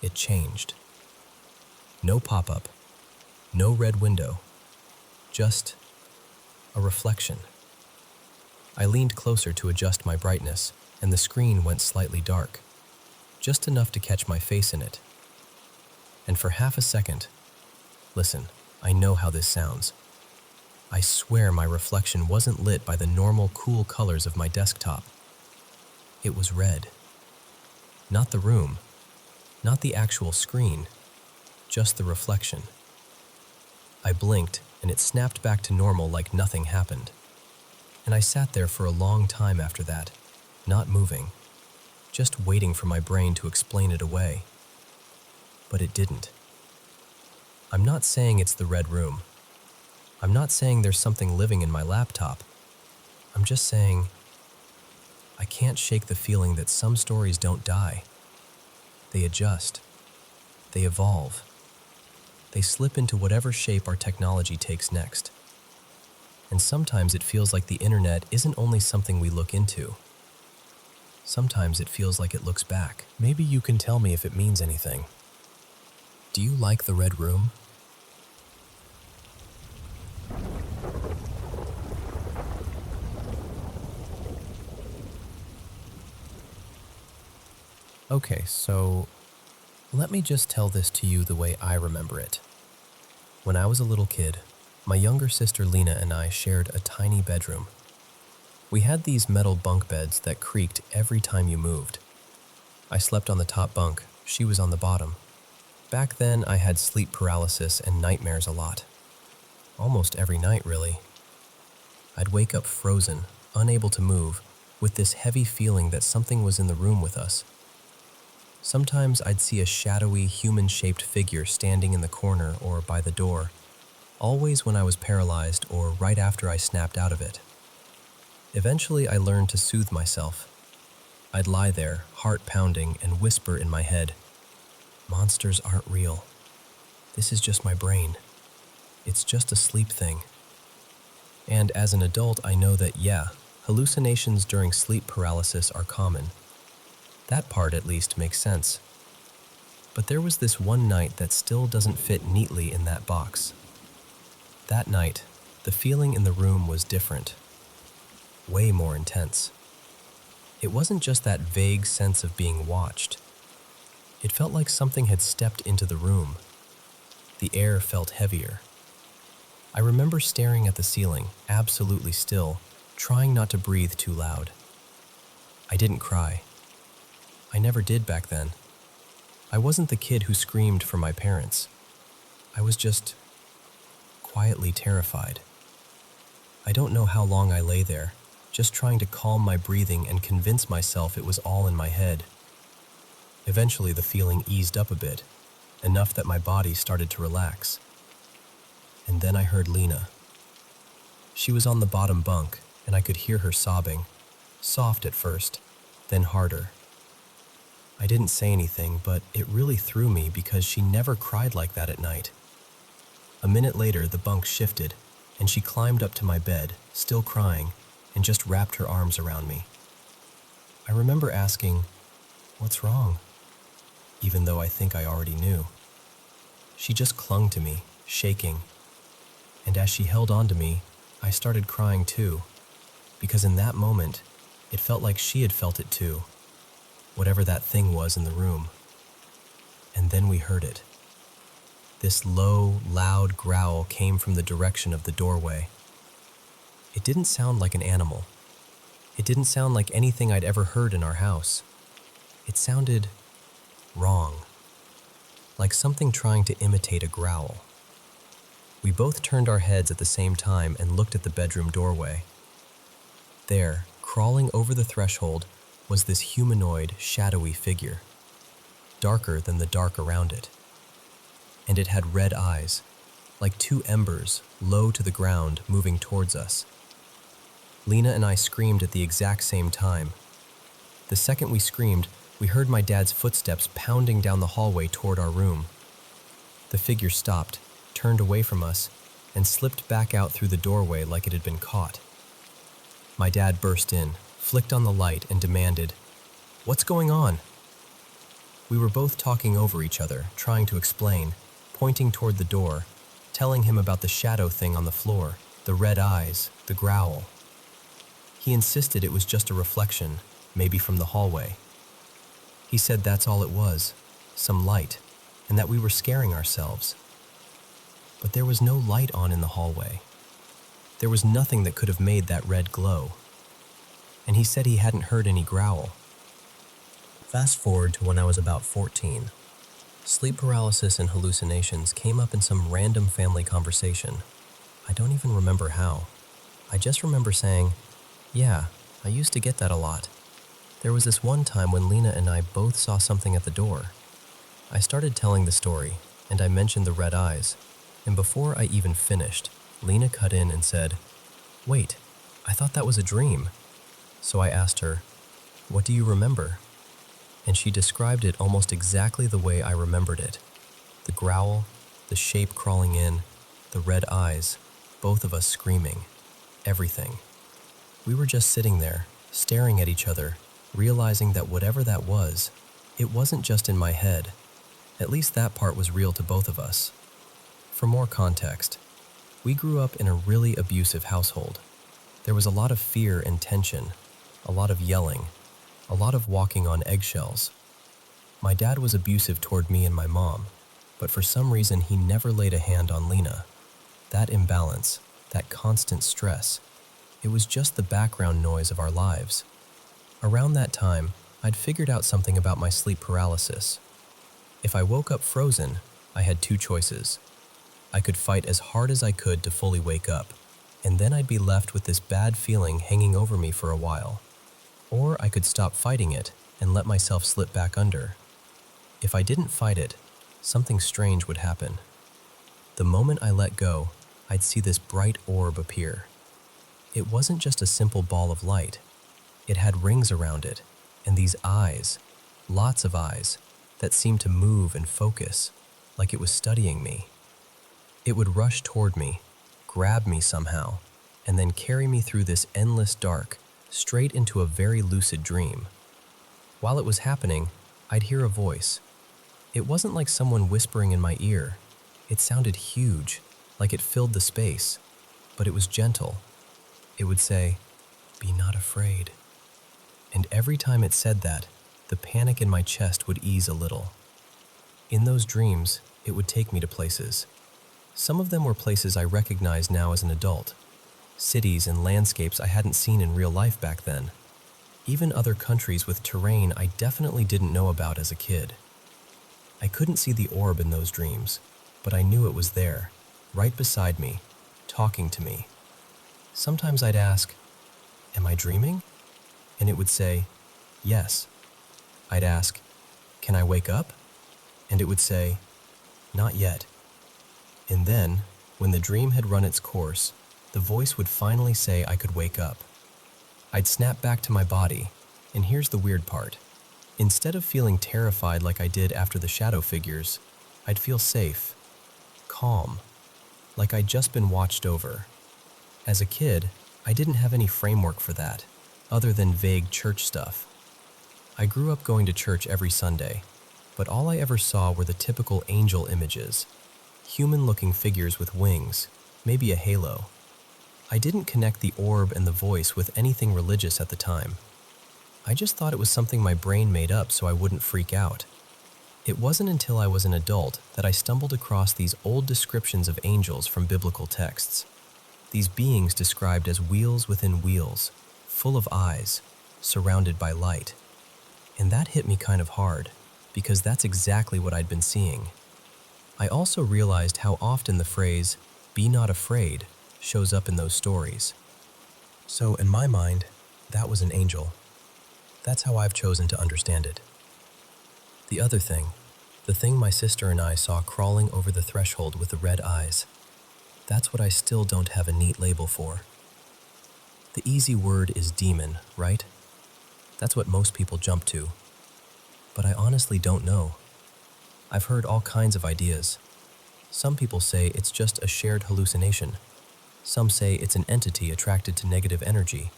it changed. No pop-up, no red window, just a reflection. I leaned closer to adjust my brightness, and the screen went slightly dark, just enough to catch my face in it. And for half a second, listen, I know how this sounds. I swear my reflection wasn't lit by the normal cool colors of my desktop. It was red. Not the room, not the actual screen, just the reflection. I blinked and it snapped back to normal like nothing happened. And I sat there for a long time after that, not moving, just waiting for my brain to explain it away. But it didn't. I'm not saying it's the red room. I'm not saying there's something living in my laptop. I'm just saying I can't shake the feeling that some stories don't die. They adjust. They evolve. They slip into whatever shape our technology takes next. And sometimes it feels like the internet isn't only something we look into. Sometimes it feels like it looks back. Maybe you can tell me if it means anything. Do you like the red room? Okay, so let me just tell this to you the way I remember it. When I was a little kid, my younger sister Lena and I shared a tiny bedroom. We had these metal bunk beds that creaked every time you moved. I slept on the top bunk, she was on the bottom. Back then, I had sleep paralysis and nightmares a lot. Almost every night, really. I'd wake up frozen, unable to move, with this heavy feeling that something was in the room with us. Sometimes I'd see a shadowy, human-shaped figure standing in the corner or by the door, always when I was paralyzed or right after I snapped out of it. Eventually, I learned to soothe myself. I'd lie there, heart pounding, and whisper in my head, "Monsters aren't real. This is just my brain. It's just a sleep thing." And as an adult, I know that, yeah, hallucinations during sleep paralysis are common. That part, at least, makes sense. But there was this one night that still doesn't fit neatly in that box. That night, the feeling in the room was different. Way more intense. It wasn't just that vague sense of being watched. It felt like something had stepped into the room. The air felt heavier. I remember staring at the ceiling, absolutely still, trying not to breathe too loud. I didn't cry. I never did back then. I wasn't the kid who screamed for my parents. I was just quietly terrified. I don't know how long I lay there, just trying to calm my breathing and convince myself it was all in my head. Eventually, the feeling eased up a bit, enough that my body started to relax. And then I heard Lena. She was on the bottom bunk, and I could hear her sobbing, soft at first, then harder. I didn't say anything, but it really threw me because she never cried like that at night. A minute later, the bunk shifted, and she climbed up to my bed, still crying, and just wrapped her arms around me. I remember asking, "What's wrong?" even though I think I already knew. She just clung to me, shaking, and as she held on to me, I started crying too, because in that moment, it felt like she had felt it too, whatever that thing was in the room. And then we heard it. This low, loud growl came from the direction of the doorway. It didn't sound like an animal. It didn't sound like anything I'd ever heard in our house. It sounded wrong, like something trying to imitate a growl. We both turned our heads at the same time and looked at the bedroom doorway. There, crawling over the threshold, was this humanoid, shadowy figure, darker than the dark around it. And it had red eyes, like two embers, low to the ground, moving towards us. Lena and I screamed at the exact same time. The second we screamed, we heard my dad's footsteps pounding down the hallway toward our room. The figure stopped, turned away from us, and slipped back out through the doorway like it had been caught. My dad burst in, flicked on the light, and demanded, "What's going on?" We were both talking over each other, trying to explain, pointing toward the door, telling him about the shadow thing on the floor, the red eyes, the growl. He insisted it was just a reflection, maybe from the hallway. He said that's all it was, some light, and that we were scaring ourselves. But there was no light on in the hallway. There was nothing that could have made that red glow. And he said he hadn't heard any growl. Fast forward to when I was about 14. Sleep paralysis and hallucinations came up in some random family conversation. I don't even remember how. I just remember saying, yeah, I used to get that a lot. There was this one time when Lena and I both saw something at the door. I started telling the story, and I mentioned the red eyes. And before I even finished, Lena cut in and said, wait, I thought that was a dream. So I asked her, what do you remember? And she described it almost exactly the way I remembered it. The growl, the shape crawling in, the red eyes, both of us screaming. Everything. We were just sitting there, staring at each other, realizing that whatever that was, it wasn't just in my head. At least that part was real to both of us. For more context, we grew up in a really abusive household. There was a lot of fear and tension, a lot of yelling, a lot of walking on eggshells. My dad was abusive toward me and my mom, but for some reason he never laid a hand on Lena. That imbalance, that constant stress, it was just the background noise of our lives. Around that time, I'd figured out something about my sleep paralysis. If I woke up frozen, I had two choices. I could fight as hard as I could to fully wake up, and then I'd be left with this bad feeling hanging over me for a while. Or I could stop fighting it and let myself slip back under. If I didn't fight it, something strange would happen. The moment I let go, I'd see this bright orb appear. It wasn't just a simple ball of light. It had rings around it, and these eyes, lots of eyes, that seemed to move and focus, like it was studying me. It would rush toward me, grab me somehow, and then carry me through this endless dark, straight into a very lucid dream. While it was happening, I'd hear a voice. It wasn't like someone whispering in my ear. It sounded huge, like it filled the space, but it was gentle. It would say, "Be not afraid." And every time it said that, the panic in my chest would ease a little. In those dreams, it would take me to places. Some of them were places I recognize now as an adult. Cities and landscapes I hadn't seen in real life back then. Even other countries with terrain I definitely didn't know about as a kid. I couldn't see the orb in those dreams, but I knew it was there, right beside me, talking to me. Sometimes I'd ask, "Am I dreaming?" And it would say, "Yes." I'd ask, "Can I wake up?" And it would say, "Not yet." And then, when the dream had run its course, the voice would finally say I could wake up. I'd snap back to my body, and here's the weird part. Instead of feeling terrified like I did after the shadow figures, I'd feel safe, calm, like I'd just been watched over. As a kid, I didn't have any framework for that, other than vague church stuff. I grew up going to church every Sunday, but all I ever saw were the typical angel images, human-looking figures with wings, maybe a halo. I didn't connect the orb and the voice with anything religious at the time. I just thought it was something my brain made up so I wouldn't freak out. It wasn't until I was an adult that I stumbled across these old descriptions of angels from biblical texts. These beings described as wheels within wheels, full of eyes, surrounded by light. And that hit me kind of hard, because that's exactly what I'd been seeing. I also realized how often the phrase, "be not afraid," shows up in those stories. So in my mind, that was an angel. That's how I've chosen to understand it. The other thing, the thing my sister and I saw crawling over the threshold with the red eyes, that's what I still don't have a neat label for. The easy word is demon, right? That's what most people jump to. But I honestly don't know. I've heard all kinds of ideas. Some people say it's just a shared hallucination. Some say it's an entity attracted to negative energy.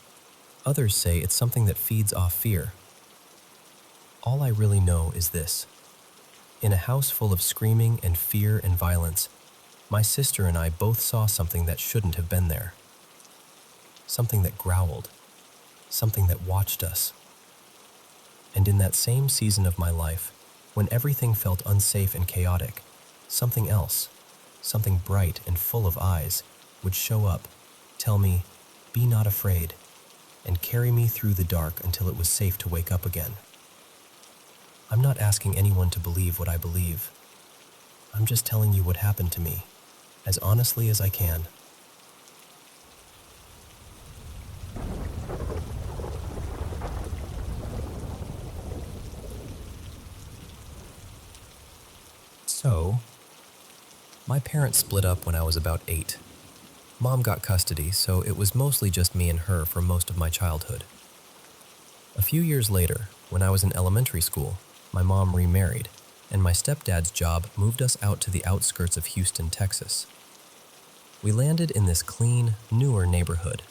Others say it's something that feeds off fear. All I really know is this. In a house full of screaming and fear and violence, my sister and I both saw something that shouldn't have been there. Something that growled. Something that watched us. And in that same season of my life, when everything felt unsafe and chaotic, something else, something bright and full of eyes, would show up, tell me, "Be not afraid," and carry me through the dark until it was safe to wake up again. I'm not asking anyone to believe what I believe. I'm just telling you what happened to me, as honestly as I can. So, my parents split up when I was about 8. Mom got custody, so it was mostly just me and her for most of my childhood. A few years later, when I was in elementary school, my mom remarried, and my stepdad's job moved us out to the outskirts of Houston, Texas. We landed in this clean, newer neighborhood.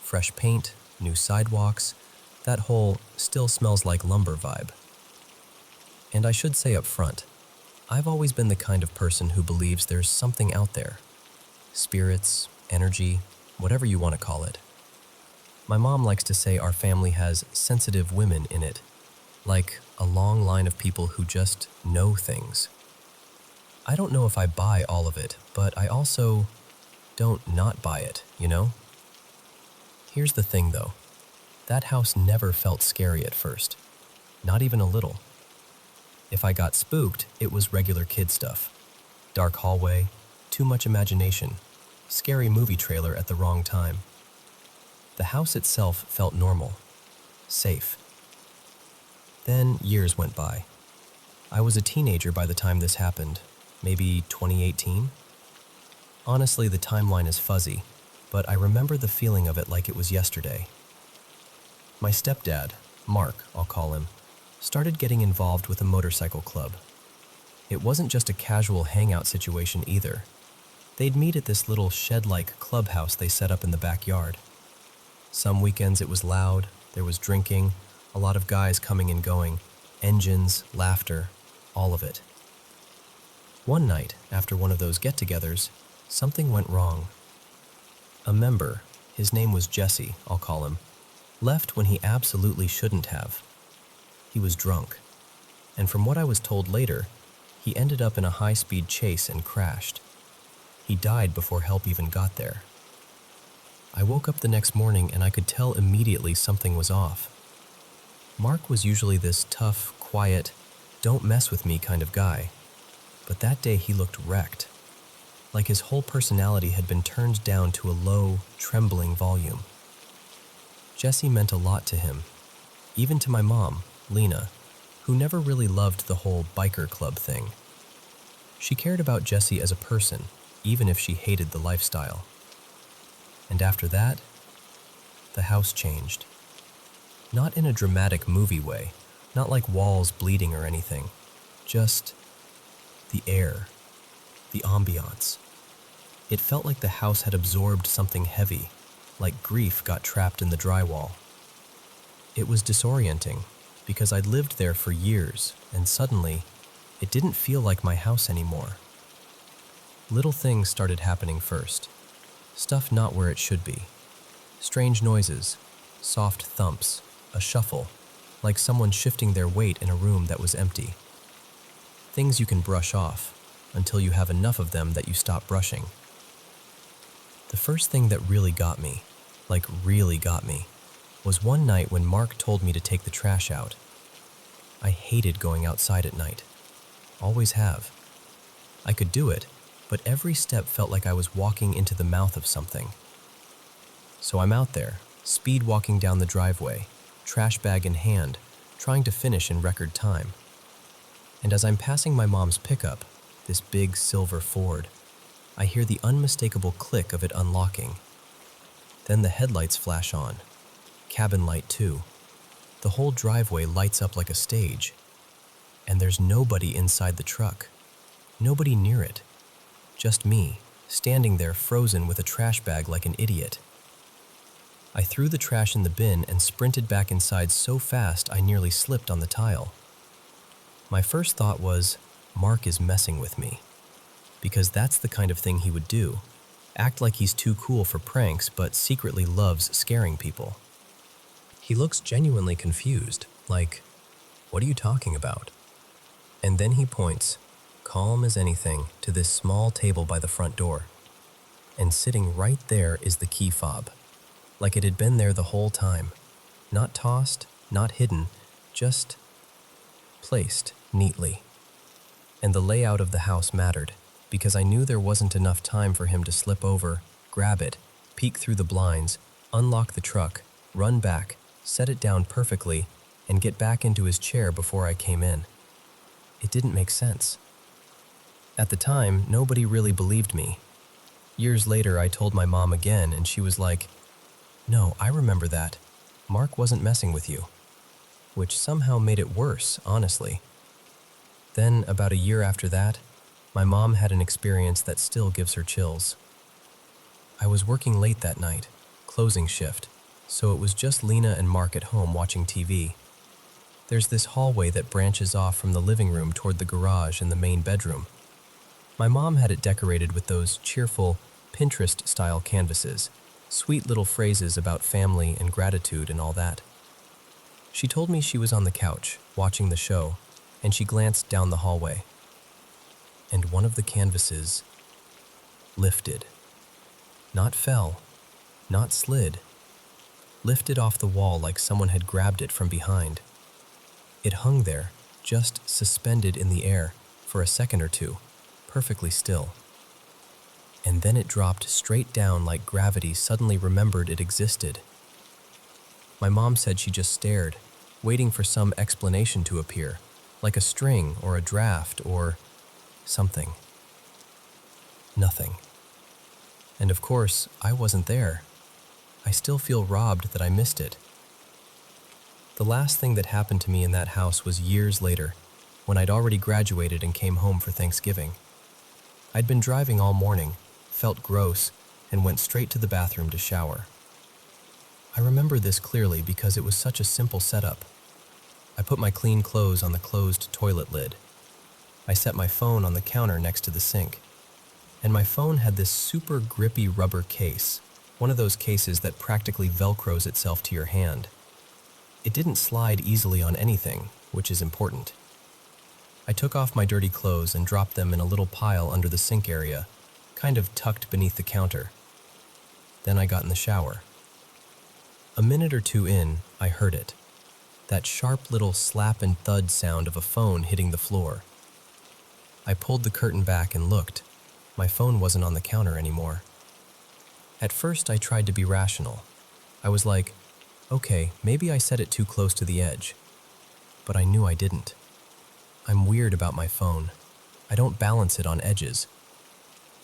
Fresh paint, new sidewalks, that whole still smells like lumber vibe. And I should say up front, I've always been the kind of person who believes there's something out there. Spirits, energy, whatever you want to call it. My mom likes to say our family has sensitive women in it, like a long line of people who just know things. I don't know if I buy all of it, but I also don't not buy it, you know? Here's the thing though, that house never felt scary at first, not even a little. If I got spooked, it was regular kid stuff. Dark hallway, too much imagination, scary movie trailer at the wrong time. The house itself felt normal, safe. Then years went by. I was a teenager by the time this happened, maybe 2018? Honestly, the timeline is fuzzy, but I remember the feeling of it like it was yesterday. My stepdad, Mark, I'll call him, started getting involved with a motorcycle club. It wasn't just a casual hangout situation either. They'd meet at this little shed-like clubhouse they set up in the backyard. Some weekends it was loud, there was drinking, a lot of guys coming and going, engines, laughter, all of it. One night, after one of those get-togethers, something went wrong. A member, his name was Jesse, I'll call him, left when he absolutely shouldn't have. He was drunk, and from what I was told later, he ended up in a high-speed chase and crashed. He died before help even got there. I woke up the next morning and I could tell immediately something was off. Mark was usually this tough, quiet, don't mess with me kind of guy, but that day he looked wrecked, like his whole personality had been turned down to a low, trembling volume. Jesse meant a lot to him, even to my mom, Lena, who never really loved the whole biker club thing. She cared about Jesse as a person, even if she hated the lifestyle. And after that, the house changed. Not in a dramatic movie way, not like walls bleeding or anything, just the air, the ambiance. It felt like the house had absorbed something heavy, like grief got trapped in the drywall. It was disorienting, because I'd lived there for years, and suddenly, it didn't feel like my house anymore. Little things started happening first. Stuff not where it should be. Strange noises, soft thumps, a shuffle, like someone shifting their weight in a room that was empty. Things you can brush off, until you have enough of them that you stop brushing. The first thing that really got me, was one night when Mark told me to take the trash out. I hated going outside at night. Always have. I could do it, but every step felt like I was walking into the mouth of something. So I'm out there, speed walking down the driveway, trash bag in hand, trying to finish in record time. And as I'm passing my mom's pickup, this big silver Ford, I hear the unmistakable click of it unlocking. Then the headlights flash on. Cabin light too. The whole driveway lights up like a stage. And there's nobody inside the truck. Nobody near it. Just me, standing there frozen with a trash bag like an idiot. I threw the trash in the bin and sprinted back inside so fast I nearly slipped on the tile. My first thought was, Mark is messing with me. Because that's the kind of thing he would do. Act like he's too cool for pranks, but secretly loves scaring people. He looks genuinely confused, like, "What are you talking about?" And then he points, calm as anything, to this small table by the front door. and sitting right there is the key fob, like it had been there the whole time. Not tossed, not hidden, just placed neatly. And the layout of the house mattered, because I knew there wasn't enough time for him to slip over, grab it, peek through the blinds, unlock the truck, run back, set it down perfectly, and get back into his chair before I came in. It didn't make sense. At the time, nobody really believed me. Years later, I told my mom again, and she was like, "No, I remember that. Mark wasn't messing with you." Which somehow made it worse, honestly. Then, about a year after that, my mom had an experience that still gives her chills. I was working late that night, closing shift, so it was just Lena and Mark at home watching TV. There's this hallway that branches off from the living room toward the garage and the main bedroom. My mom had it decorated with those cheerful, Pinterest-style canvases, sweet little phrases about family and gratitude and all that. She told me she was on the couch, watching the show, and she glanced down the hallway. And one of the canvases lifted. Not fell, not slid. Lifted off the wall like someone had grabbed it from behind. It hung there, just suspended in the air, for a second or two, perfectly still. And then it dropped straight down like gravity suddenly remembered it existed. My mom said she just stared, waiting for some explanation to appear, like a string or a draft or something. Nothing. And of course, I wasn't there. I still feel robbed that I missed it. The last thing that happened to me in that house was years later, when I'd already graduated and came home for Thanksgiving. I'd been driving all morning, felt gross, and went straight to the bathroom to shower. I remember this clearly because it was such a simple setup. I put my clean clothes on the closed toilet lid. I set my phone on the counter next to the sink. And my phone had this super grippy rubber case, one of those cases that practically velcros itself to your hand. It didn't slide easily on anything, which is important. I took off my dirty clothes and dropped them in a little pile under the sink area, kind of tucked beneath the counter. Then I got in the shower. A minute or two in, I heard it. That sharp little slap and thud sound of a phone hitting the floor. I pulled the curtain back and looked. My phone wasn't on the counter anymore. At first, I tried to be rational. I was like, okay, maybe I set it too close to the edge. But I knew I didn't. I'm weird about my phone. I don't balance it on edges.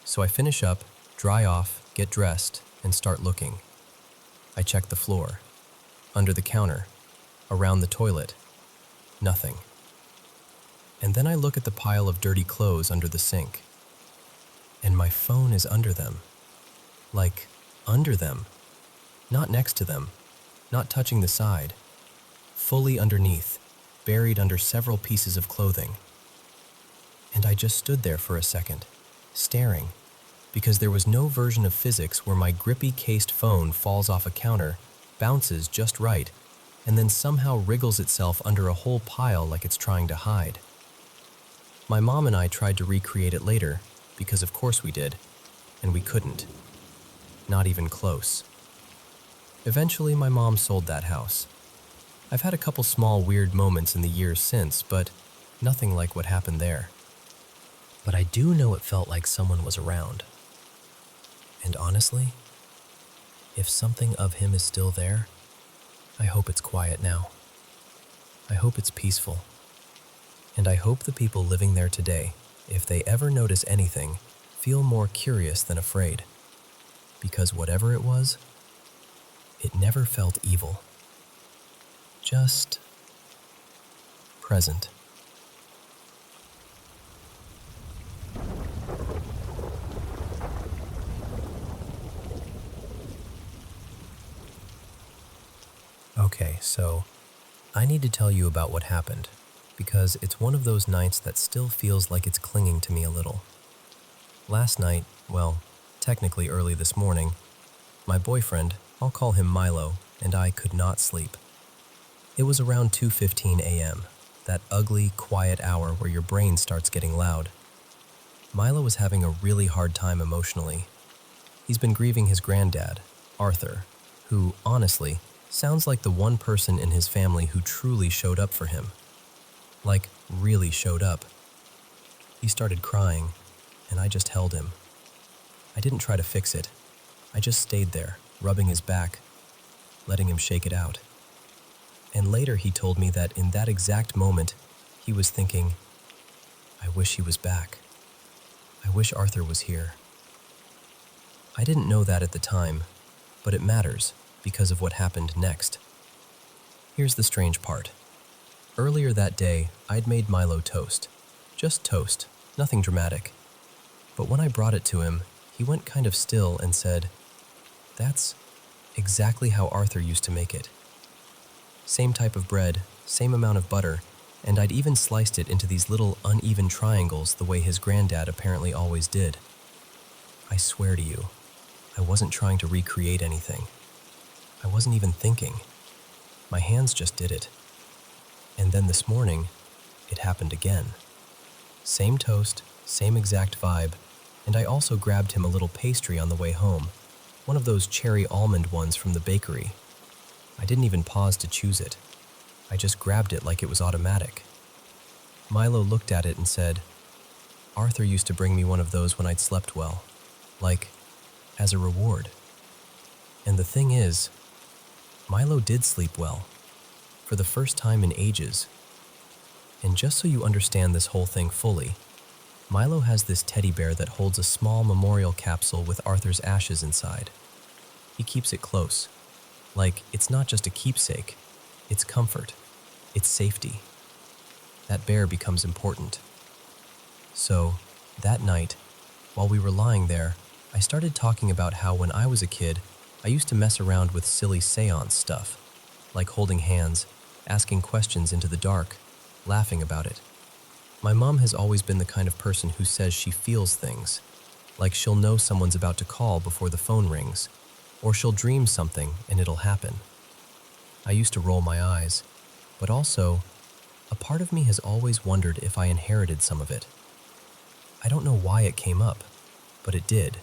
So I finish up, dry off, get dressed, and start looking. I check the floor, under the counter, around the toilet. Nothing. And then I look at the pile of dirty clothes under the sink. And my phone is under them. Like, under them. Not next to them. Not touching the side. Fully underneath, buried under several pieces of clothing. And I just stood there for a second, staring, because there was no version of physics where my grippy cased phone falls off a counter, bounces just right, and then somehow wriggles itself under a whole pile like it's trying to hide. My mom and I tried to recreate it later, because of course we did, and we couldn't. Not even close. Eventually, my mom sold that house. I've had a couple small weird moments in the years since, but nothing like what happened there. But I do know it felt like someone was around. And honestly, if something of him is still there, I hope it's quiet now. I hope it's peaceful. And I hope the people living there today, if they ever notice anything, feel more curious than afraid. Because whatever it was, it never felt evil. Just present. Okay, so I need to tell you about what happened, because it's one of those nights that still feels like it's clinging to me a little. Last night, well, technically early this morning, my boyfriend, I'll call him Milo, and I could not sleep. It was around 2:15 a.m., that ugly, quiet hour where your brain starts getting loud. Milo was having a really hard time emotionally. He's been grieving his granddad, Arthur, who, honestly, sounds like the one person in his family who truly showed up for him. Like, really showed up. He started crying, and I just held him. I didn't try to fix it. I just stayed there, rubbing his back, letting him shake it out. And later he told me that in that exact moment, he was thinking, I wish he was back. I wish Arthur was here. I didn't know that at the time, but it matters because of what happened next. Here's the strange part. Earlier that day, I'd made Milo toast. Just toast, nothing dramatic. But when I brought it to him, he went kind of still and said, "That's exactly how Arthur used to make it. Same type of bread, same amount of butter, and I'd even sliced it into these little uneven triangles the way his granddad apparently always did. I swear to you, I wasn't trying to recreate anything. I wasn't even thinking. My hands just did it. And then this morning, it happened again. Same toast, same exact vibe, and I also grabbed him a little pastry on the way home, one of those cherry almond ones from the bakery. I didn't even pause to choose it. I just grabbed it like it was automatic. Milo looked at it and said, Arthur used to bring me one of those when I'd slept well, like, as a reward. And the thing is, Milo did sleep well, for the first time in ages. And just so you understand this whole thing fully, Milo has this teddy bear that holds a small memorial capsule with Arthur's ashes inside. He keeps it close. Like, it's not just a keepsake, it's comfort, it's safety. That bear becomes important. So, that night, while we were lying there, I started talking about how when I was a kid, I used to mess around with silly seance stuff, like holding hands, asking questions into the dark, laughing about it. My mom has always been the kind of person who says she feels things, like she'll know someone's about to call before the phone rings, or she'll dream something and it'll happen. I used to roll my eyes, but also, a part of me has always wondered if I inherited some of it. I don't know why it came up, but it did,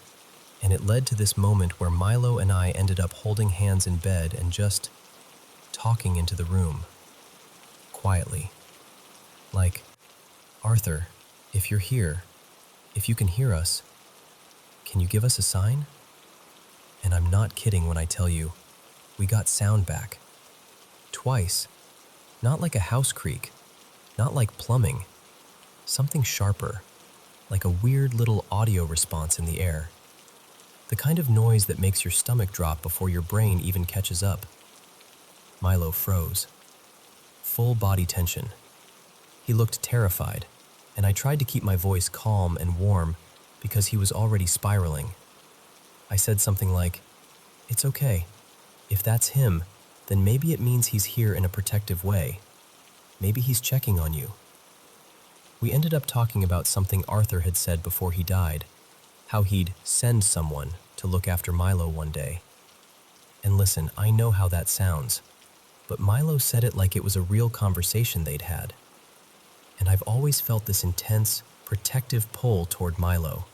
and it led to this moment where Milo and I ended up holding hands in bed and just talking into the room, quietly. Like, Arthur, if you're here, if you can hear us, can you give us a sign? And I'm not kidding when I tell you, we got sound back. Twice. Not like a house creak, not like plumbing, something sharper, like a weird little audio response in the air. The kind of noise that makes your stomach drop before your brain even catches up. Milo froze. Full body tension. He looked terrified, and I tried to keep my voice calm and warm because he was already spiraling. I said something like, "It's okay. If that's him, then maybe it means he's here in a protective way. Maybe he's checking on you." We ended up talking about something Arthur had said before he died, how he'd send someone to look after Milo one day. And listen, I know how that sounds, but Milo said it like it was a real conversation they'd had. And I've always felt this intense, protective pull toward Milo,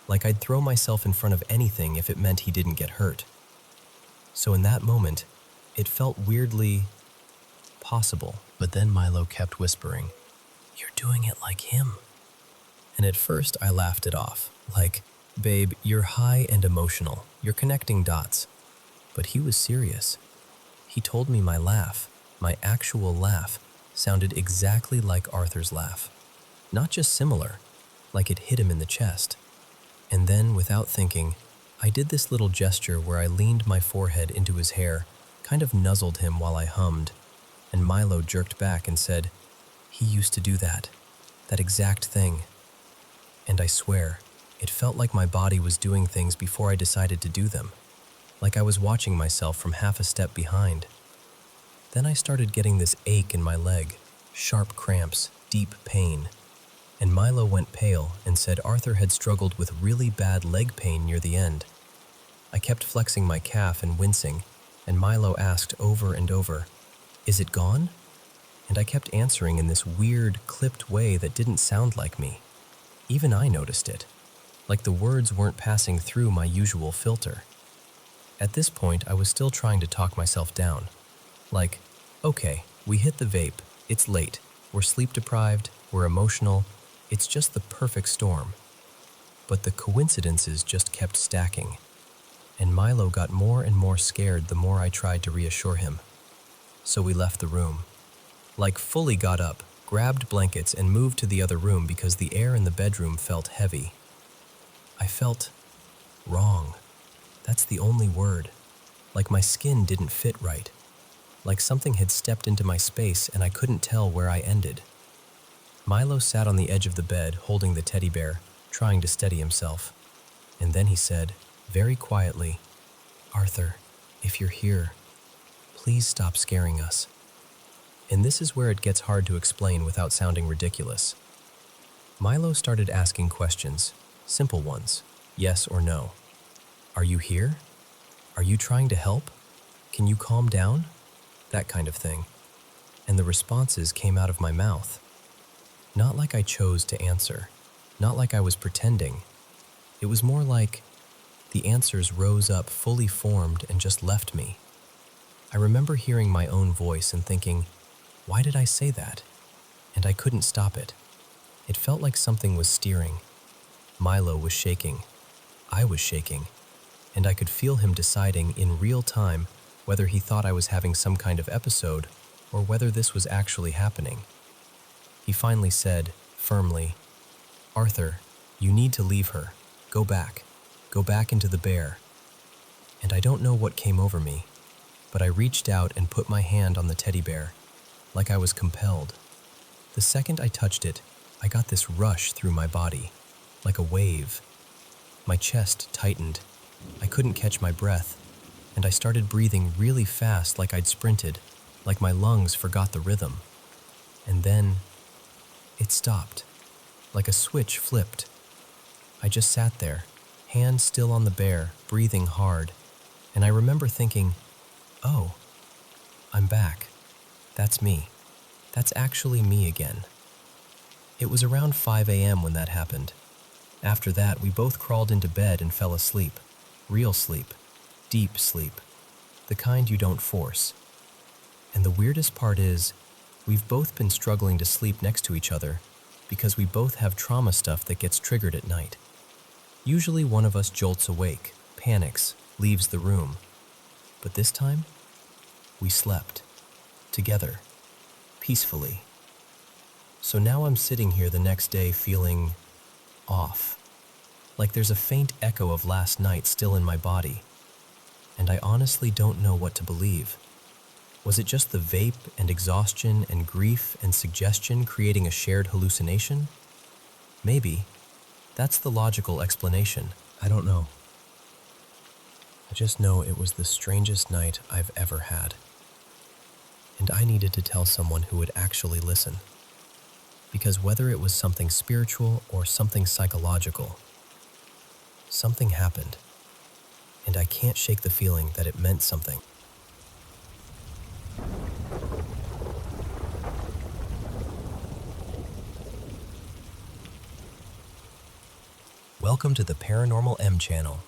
like I'd throw myself in front of anything if it meant he didn't get hurt. So in that moment, it felt weirdly possible. But then Milo kept whispering, "You're doing it like him." And at first I laughed it off, like, "Babe, you're high and emotional. You're connecting dots." But he was serious. He told me my laugh, my actual laugh, sounded exactly like Arthur's laugh. Not just similar, like it hit him in the chest. And then, without thinking, I did this little gesture where I leaned my forehead into his hair, kind of nuzzled him while I hummed, and Milo jerked back and said, "He used to do that exact thing." And I swear, it felt like my body was doing things before I decided to do them, like I was watching myself from half a step behind. Then I started getting this ache in my leg, sharp cramps, deep pain, and Milo went pale and said Arthur had struggled with really bad leg pain near the end. I kept flexing my calf and wincing, and Milo asked over and over, "Is it gone?" And I kept answering in this weird, clipped way that didn't sound like me. Even I noticed it. like the words weren't passing through my usual filter. At this point, I was still trying to talk myself down. Like, okay, we hit the vape, it's late, we're sleep deprived, we're emotional, it's just the perfect storm. But the coincidences just kept stacking, and Milo got more and more scared the more I tried to reassure him. So we left the room. Like fully got up, grabbed blankets and moved to the other room because the air in the bedroom felt heavy. I felt wrong. That's the only word. Like my skin didn't fit right. Like something had stepped into my space and I couldn't tell where I ended. Milo sat on the edge of the bed holding the teddy bear, trying to steady himself. And then he said, very quietly, "Arthur, if you're here, please stop scaring us." And this is where it gets hard to explain without sounding ridiculous. Milo started asking questions, simple ones, yes or no. Are you here? Are you trying to help? Can you calm down? That kind of thing. And the responses came out of my mouth. Not like I chose to answer, not like I was pretending. It was more like the answers rose up fully formed and just left me. I remember hearing my own voice and thinking, why did I say that? And I couldn't stop it. It felt like something was steering. Milo was shaking. I was shaking. And I could feel him deciding in real time whether he thought I was having some kind of episode or whether this was actually happening. He finally said, firmly, "Arthur, you need to leave her. Go back. Go back into the bear." And I don't know what came over me, but I reached out and put my hand on the teddy bear, like I was compelled. The second I touched it, I got this rush through my body, like a wave. My chest tightened. I couldn't catch my breath, and I started breathing really fast like I'd sprinted, like my lungs forgot the rhythm. And then it stopped, like a switch flipped. I just sat there, hand still on the bear, breathing hard, and I remember thinking, oh, I'm back. That's me. That's actually me again. It was around 5 a.m. when that happened. After that, we both crawled into bed and fell asleep. Real sleep. Deep sleep. The kind you don't force. And the weirdest part is, we've both been struggling to sleep next to each other because we both have trauma stuff that gets triggered at night. Usually one of us jolts awake, panics, leaves the room. But this time, we slept. Together. Peacefully. So now I'm sitting here the next day feeling off. Like there's a faint echo of last night still in my body. And I honestly don't know what to believe. Was it just the vape and exhaustion and grief and suggestion creating a shared hallucination? Maybe. That's the logical explanation. I don't know. I just know it was the strangest night I've ever had. And I needed to tell someone who would actually listen. Because whether it was something spiritual or something psychological, something happened. And I can't shake the feeling that it meant something. Welcome to the Paranormal M channel.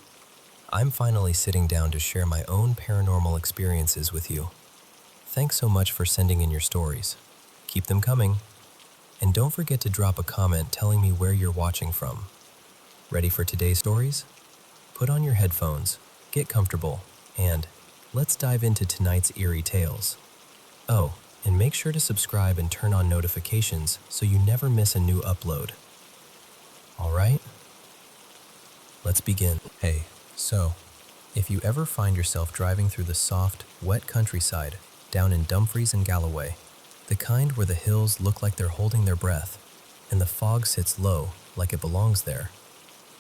I'm finally sitting down to share my own paranormal experiences with you. Thanks so much for sending in your stories. Keep them coming. And don't forget to drop a comment telling me where you're watching from. Ready for today's stories? Put on your headphones, get comfortable, and let's dive into tonight's eerie tales. Oh, and make sure to subscribe and turn on notifications so you never miss a new upload. All right? Let's begin. Hey, so, if you ever find yourself driving through the soft, wet countryside down in Dumfries and Galloway, the kind where the hills look like they're holding their breath and the fog sits low like it belongs there,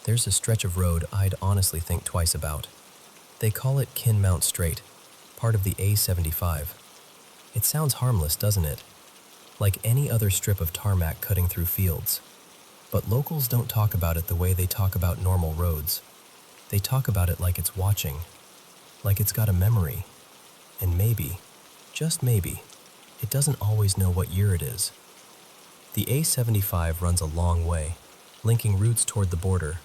there's a stretch of road I'd honestly think twice about. They call it Kinmount Strait, part of the A75. It sounds harmless, doesn't it? Like any other strip of tarmac cutting through fields. But locals don't talk about it the way they talk about normal roads. They talk about it like it's watching, like it's got a memory. And maybe, just maybe, it doesn't always know what year it is. The A75 runs a long way, linking routes toward the border,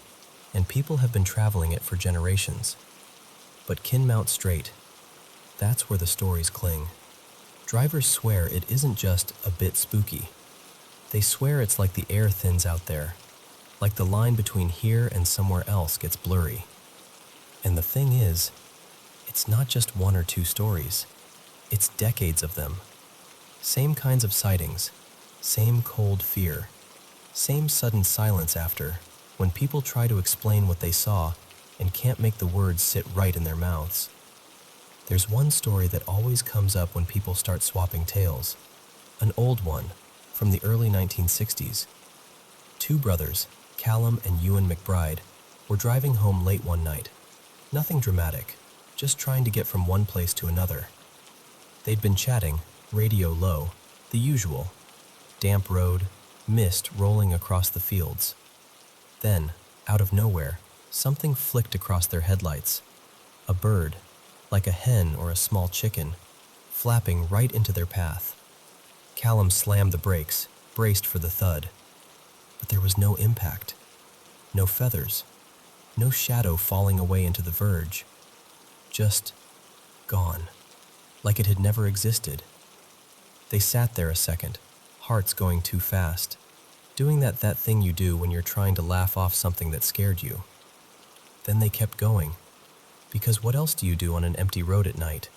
and people have been traveling it for generations. But Kinmount Strait, that's where the stories cling. Drivers swear it isn't just a bit spooky. They swear it's like the air thins out there, like the line between here and somewhere else gets blurry. And the thing is, it's not just one or two stories. It's decades of them. Same kinds of sightings, same cold fear, same sudden silence after, when people try to explain what they saw and can't make the words sit right in their mouths. There's one story that always comes up when people start swapping tales. An old one, from the early 1960s. Two brothers, Callum and Ewan McBride, were driving home late one night. Nothing dramatic, just trying to get from one place to another. They'd been chatting, radio low, the usual. Damp road, mist rolling across the fields. Then, out of nowhere, something flicked across their headlights. A bird, like a hen or a small chicken, flapping right into their path. Callum slammed the brakes, braced for the thud. But there was no impact. No feathers. No shadow falling away into the verge. Just gone. Like it had never existed. They sat there a second, hearts going too fast, doing that thing you do when you're trying to laugh off something that scared you. Then they kept going, because what else do you do on an empty road at night?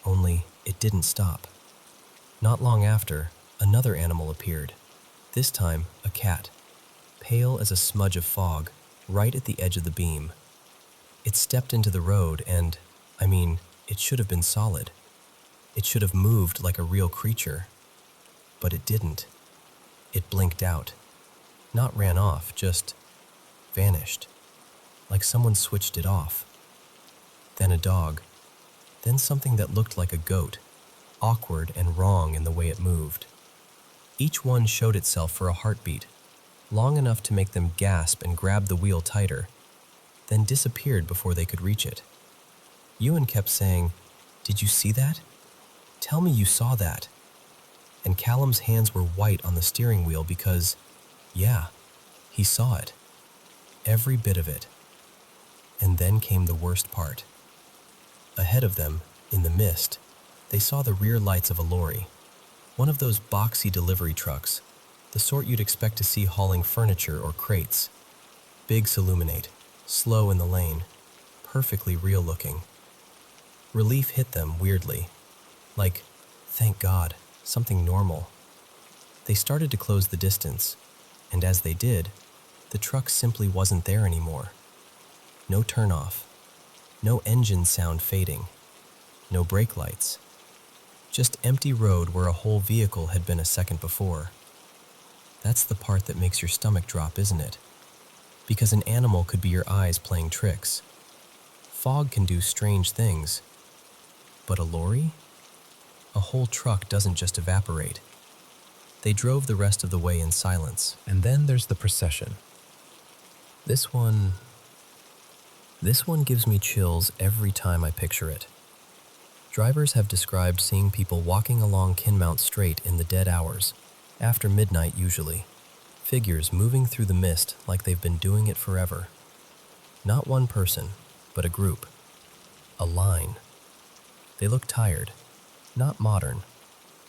Only it didn't stop. Not long after, another animal appeared, this time a cat, pale as a smudge of fog, right at the edge of the beam. It stepped into the road and, it should have been solid. It should have moved like a real creature. But it didn't. It blinked out. Not ran off, just vanished. Like someone switched it off. Then a dog. Then something that looked like a goat, awkward and wrong in the way it moved. Each one showed itself for a heartbeat, long enough to make them gasp and grab the wheel tighter, then disappeared before they could reach it. Ewan kept saying, "Did you see that? Tell me you saw that." And Callum's hands were white on the steering wheel because, yeah, he saw it. Every bit of it. And then came the worst part. Ahead of them, in the mist, they saw the rear lights of a lorry, one of those boxy delivery trucks, the sort you'd expect to see hauling furniture or crates. Big illuminate, slow in the lane, perfectly real looking. Relief hit them weirdly, like, thank God, something normal. They started to close the distance, and as they did, the truck simply wasn't there anymore. No turnoff, no engine sound fading, no brake lights. Just empty road where a whole vehicle had been a second before. That's the part that makes your stomach drop, isn't it? Because an animal could be your eyes playing tricks. Fog can do strange things. But a lorry? A whole truck doesn't just evaporate. They drove the rest of the way in silence. And then there's the procession. This one gives me chills every time I picture it. Drivers have described seeing people walking along Kinmount Strait in the dead hours, after midnight usually, figures moving through the mist like they've been doing it forever. Not one person, but a group. A line. They look tired, not modern.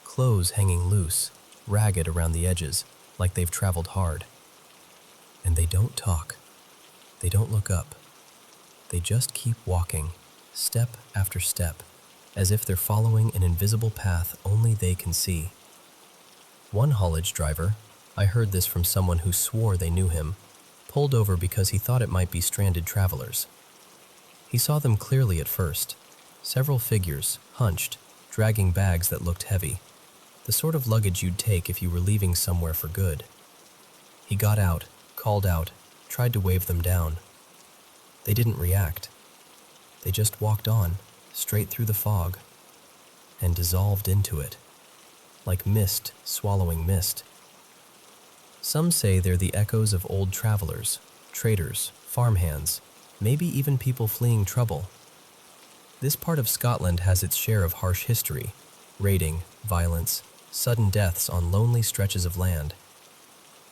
Clothes hanging loose, ragged around the edges, like they've traveled hard. And they don't talk. They don't look up. They just keep walking, step after step, as if they're following an invisible path only they can see. One haulage driver, I heard this from someone who swore they knew him, pulled over because he thought it might be stranded travelers. He saw them clearly at first. Several figures, hunched, dragging bags that looked heavy, the sort of luggage you'd take if you were leaving somewhere for good. He got out, called out, tried to wave them down. They didn't react. They just walked on, straight through the fog, and dissolved into it, like mist swallowing mist. Some say they're the echoes of old travelers, traders, farmhands, maybe even people fleeing trouble. This part of Scotland has its share of harsh history, raiding, violence, sudden deaths on lonely stretches of land.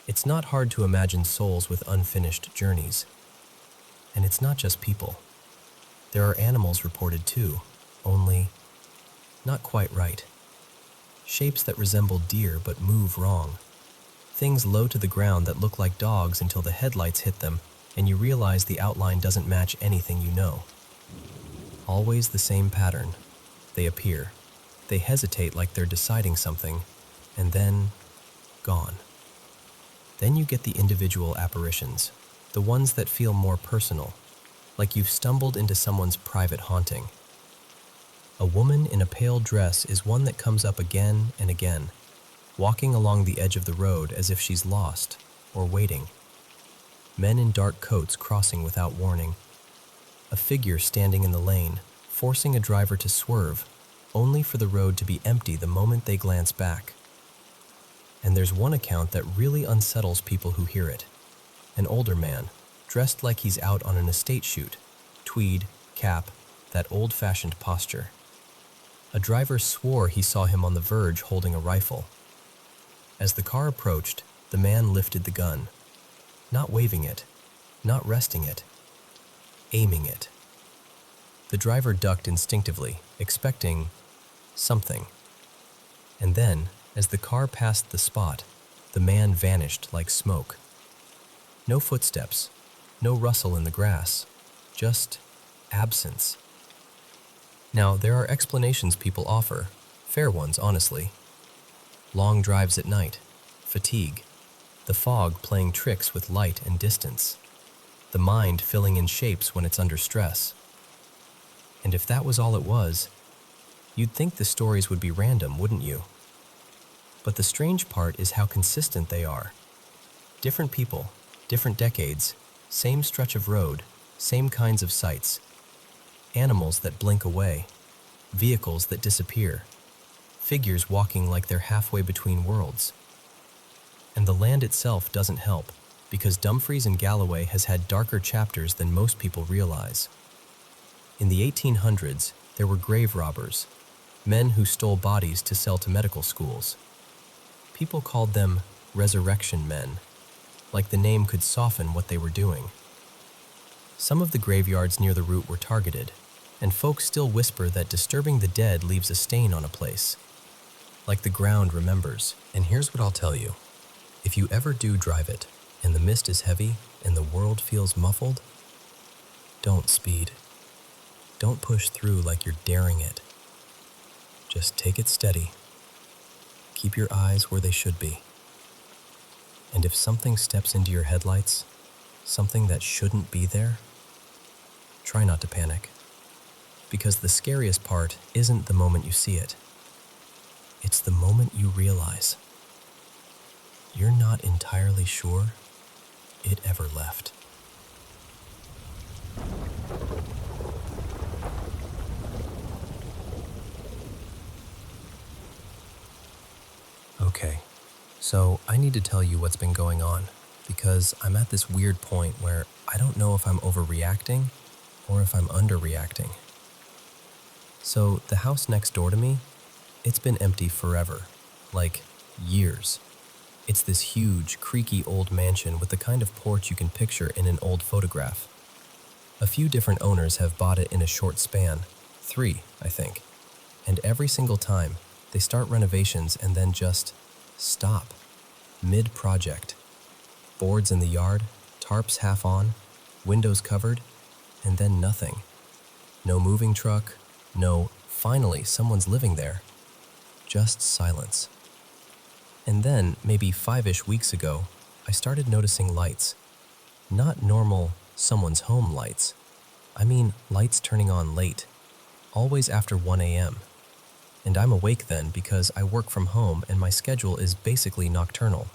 It's not hard to imagine souls with unfinished journeys, And it's not just people. There are animals reported too, only not quite right. Shapes that resemble deer but move wrong. Things low to the ground that look like dogs until the headlights hit them and you realize the outline doesn't match anything you know. Always the same pattern. They appear. They hesitate like they're deciding something, and then gone. Then you get the individual apparitions, the ones that feel more personal, like you've stumbled into someone's private haunting. A woman in a pale dress is one that comes up again and again, walking along the edge of the road as if she's lost or waiting. Men in dark coats crossing without warning. A figure standing in the lane, forcing a driver to swerve, only for the road to be empty the moment they glance back. And there's one account that really unsettles people who hear it. An older man, dressed like he's out on an estate shoot, tweed, cap, that old-fashioned posture. A driver swore he saw him on the verge holding a rifle. As the car approached, the man lifted the gun, not waving it, not resting it, aiming it. The driver ducked instinctively, expecting something. And then, as the car passed the spot, the man vanished like smoke. No footsteps, no rustle in the grass, just absence. Now, there are explanations people offer, fair ones, honestly. Long drives at night, fatigue, the fog playing tricks with light and distance, the mind filling in shapes when it's under stress. And if that was all it was, you'd think the stories would be random, wouldn't you? But the strange part is how consistent they are. Different people, different decades, same stretch of road, same kinds of sights. Animals that blink away, vehicles that disappear, figures walking like they're halfway between worlds. And the land itself doesn't help, because Dumfries and Galloway has had darker chapters than most people realize. In the 1800s, there were grave robbers, men who stole bodies to sell to medical schools. People called them resurrection men, like the name could soften what they were doing. Some of the graveyards near the route were targeted, and folks still whisper that disturbing the dead leaves a stain on a place, like the ground remembers. And here's what I'll tell you. If you ever do drive it, and the mist is heavy, and the world feels muffled, don't speed. Don't push through like you're daring it. Just take it steady. Keep your eyes where they should be. And if something steps into your headlights, something that shouldn't be there, try not to panic. Because the scariest part isn't the moment you see it. It's the moment you realize you're not entirely sure it ever left. Okay, so I need to tell you what's been going on, because I'm at this weird point where I don't know if I'm overreacting or if I'm underreacting. So the house next door to me, it's been empty forever, like years. It's this huge, creaky old mansion with the kind of porch you can picture in an old photograph. A few different owners have bought it in a short span, 3, I think. And every single time, they start renovations and then just stop, mid-project. Boards in the yard, tarps half on, windows covered, and then nothing. No moving truck, no, finally, someone's living there. Just silence. And then, maybe 5-ish weeks ago, I started noticing lights. Not normal, someone's home lights. I mean, lights turning on late, always after 1 a.m. And I'm awake then because I work from home and my schedule is basically nocturnal.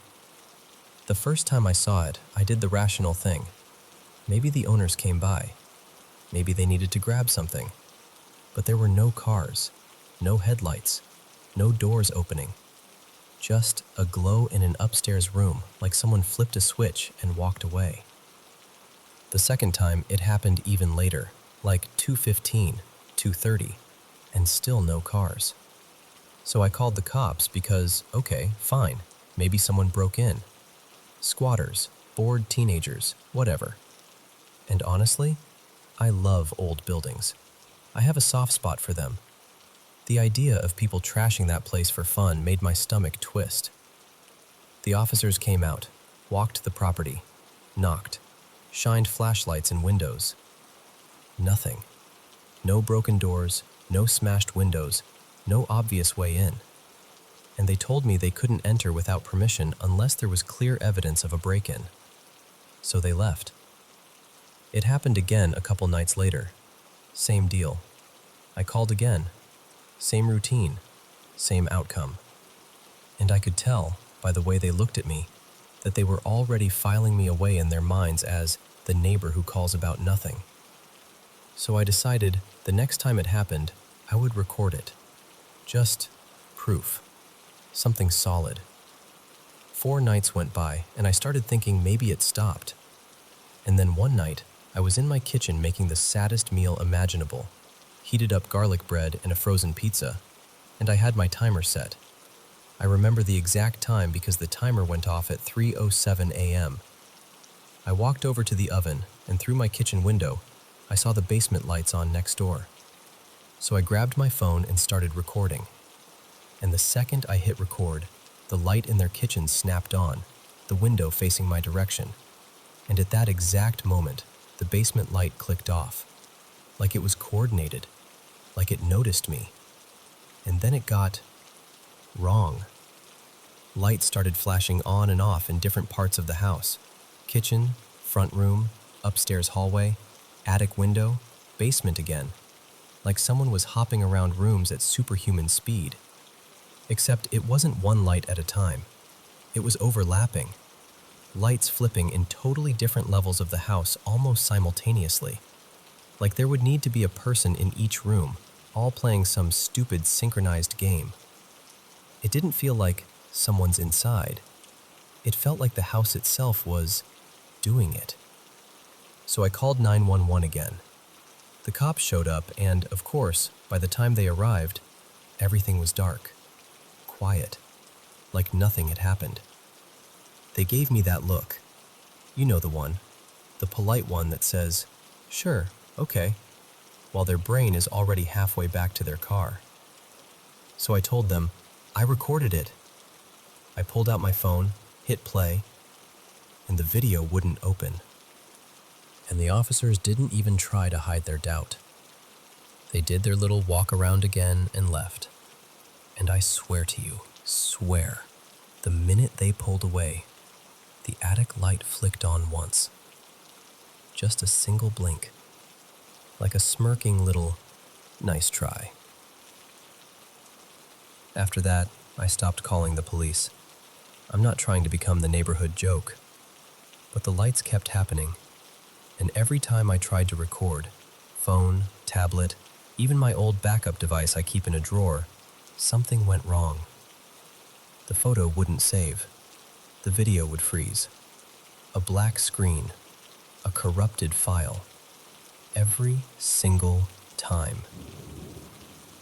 The first time I saw it, I did the rational thing. Maybe the owners came by. Maybe they needed to grab something. But there were no cars, no headlights, no doors opening. Just a glow in an upstairs room, like someone flipped a switch and walked away. The second time, it happened even later, like 2:15, 2:30, and still no cars. So I called the cops because, okay, fine, maybe someone broke in. Squatters, bored teenagers, whatever. And honestly, I love old buildings. I have a soft spot for them. The idea of people trashing that place for fun made my stomach twist. The officers came out, walked the property, knocked, shined flashlights in windows. Nothing. No broken doors, no smashed windows, no obvious way in. And they told me they couldn't enter without permission unless there was clear evidence of a break-in. So they left. It happened again a couple nights later. Same deal. I called again. Same routine, same outcome. And I could tell, by the way they looked at me, that they were already filing me away in their minds as the neighbor who calls about nothing. So I decided the next time it happened, I would record it. Just proof. Something solid. 4 nights went by, and I started thinking maybe it stopped. And then one night, I was in my kitchen making the saddest meal imaginable. Heated up garlic bread and a frozen pizza, and I had my timer set. I remember the exact time because the timer went off at 3:07 a.m. I walked over to the oven, and through my kitchen window, I saw the basement lights on next door. So I grabbed my phone and started recording. And the second I hit record, the light in their kitchen snapped on, the window facing my direction. And at that exact moment, the basement light clicked off, like it was coordinated, like it noticed me. And then it got wrong. Lights started flashing on and off in different parts of the house. Kitchen, front room, upstairs hallway, attic window, basement again. Like someone was hopping around rooms at superhuman speed. Except it wasn't one light at a time. It was overlapping. Lights flipping in totally different levels of the house almost simultaneously. Like there would need to be a person in each room, all playing some stupid synchronized game. It didn't feel like someone's inside. It felt like the house itself was doing it. So I called 911 again. The cops showed up and, of course, by the time they arrived, everything was dark, quiet, like nothing had happened. They gave me that look. You know the one, the polite one that says, "Sure, okay," while their brain is already halfway back to their car. So I told them, I recorded it. I pulled out my phone, hit play, and the video wouldn't open. And the officers didn't even try to hide their doubt. They did their little walk around again and left. And I swear to you, swear, the minute they pulled away, the attic light flicked on once. Just a single blink, like a smirking little, "Nice try." After that, I stopped calling the police. I'm not trying to become the neighborhood joke, but the lights kept happening, and every time I tried to record, phone, tablet, even my old backup device I keep in a drawer, something went wrong. The photo wouldn't save. The video would freeze. A black screen, a corrupted file, every single time.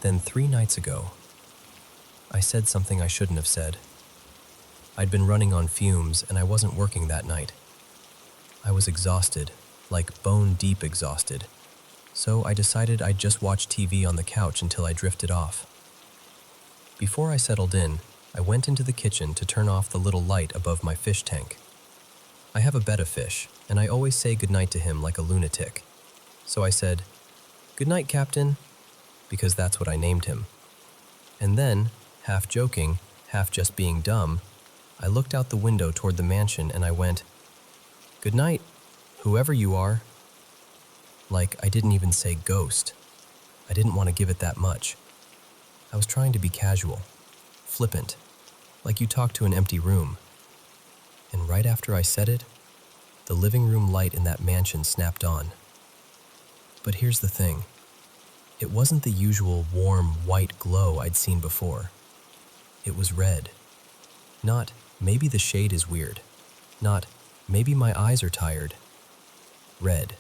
Then 3 nights ago, I said something I shouldn't have said. I'd been running on fumes and I wasn't working that night. I was exhausted, like bone-deep exhausted, so I decided I'd just watch TV on the couch until I drifted off. Before I settled in, I went into the kitchen to turn off the little light above my fish tank. I have a betta fish, and I always say goodnight to him like a lunatic. So I said, "Goodnight, Captain," because that's what I named him. And then, half joking, half just being dumb, I looked out the window toward the mansion and I went, "Good night, whoever you are." Like I didn't even say ghost. I didn't want to give it that much. I was trying to be casual, flippant, like you talk to an empty room. And right after I said it, the living room light in that mansion snapped on. But here's the thing. It wasn't the usual warm white glow I'd seen before. It was red. Not, maybe the shade is weird. Not, maybe my eyes are tired. Red.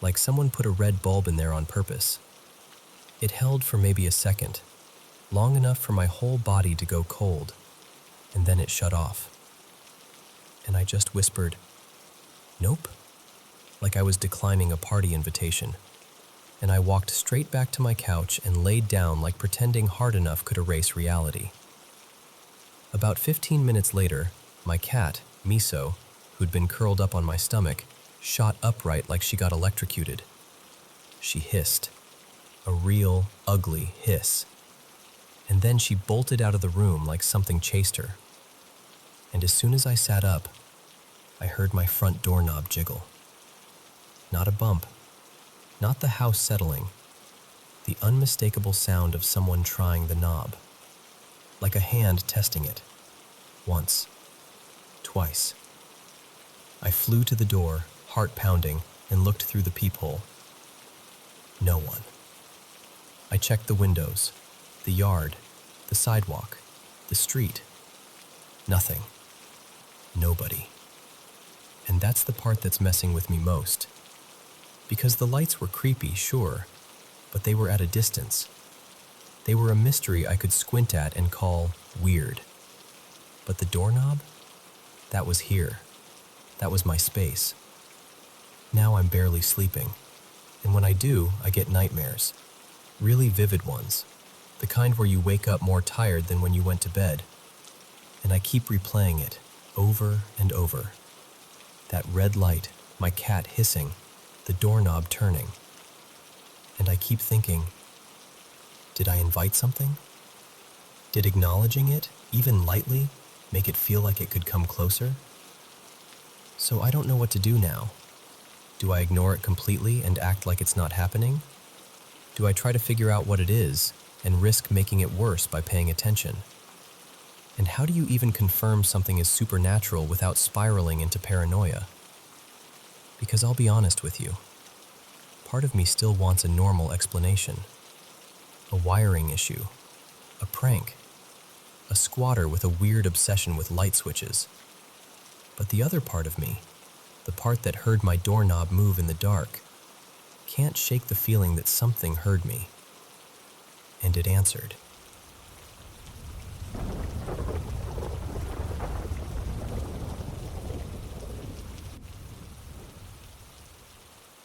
Like someone put a red bulb in there on purpose. It held for maybe a second, long enough for my whole body to go cold, and then it shut off. And I just whispered, "Nope," like I was declining a party invitation, and I walked straight back to my couch and laid down like pretending hard enough could erase reality. About 15 minutes later, my cat, Miso, who'd been curled up on my stomach, shot upright like she got electrocuted. She hissed. A real, ugly hiss. And then she bolted out of the room like something chased her. And as soon as I sat up, I heard my front doorknob jiggle. Not a bump, not the house settling, the unmistakable sound of someone trying the knob, like a hand testing it. Once, twice. I flew to the door, heart pounding, and looked through the peephole. No one. I checked the windows, the yard, the sidewalk, the street. Nothing. Nobody. And that's the part that's messing with me most. Because the lights were creepy, sure, but they were at a distance. They were a mystery I could squint at and call weird. But the doorknob? That was here. That was my space. Now I'm barely sleeping. And when I do, I get nightmares. Really vivid ones. The kind where you wake up more tired than when you went to bed. And I keep replaying it, over and over. That red light, my cat hissing, the doorknob turning. And I keep thinking, did I invite something? Did acknowledging it, even lightly, make it feel like it could come closer? So I don't know what to do now. Do I ignore it completely and act like it's not happening? Do I try to figure out what it is and risk making it worse by paying attention? And how do you even confirm something is supernatural without spiraling into paranoia? Because I'll be honest with you, part of me still wants a normal explanation. A wiring issue, a prank, a squatter with a weird obsession with light switches. But the other part of me, the part that heard my doorknob move in the dark, can't shake the feeling that something heard me. And it answered.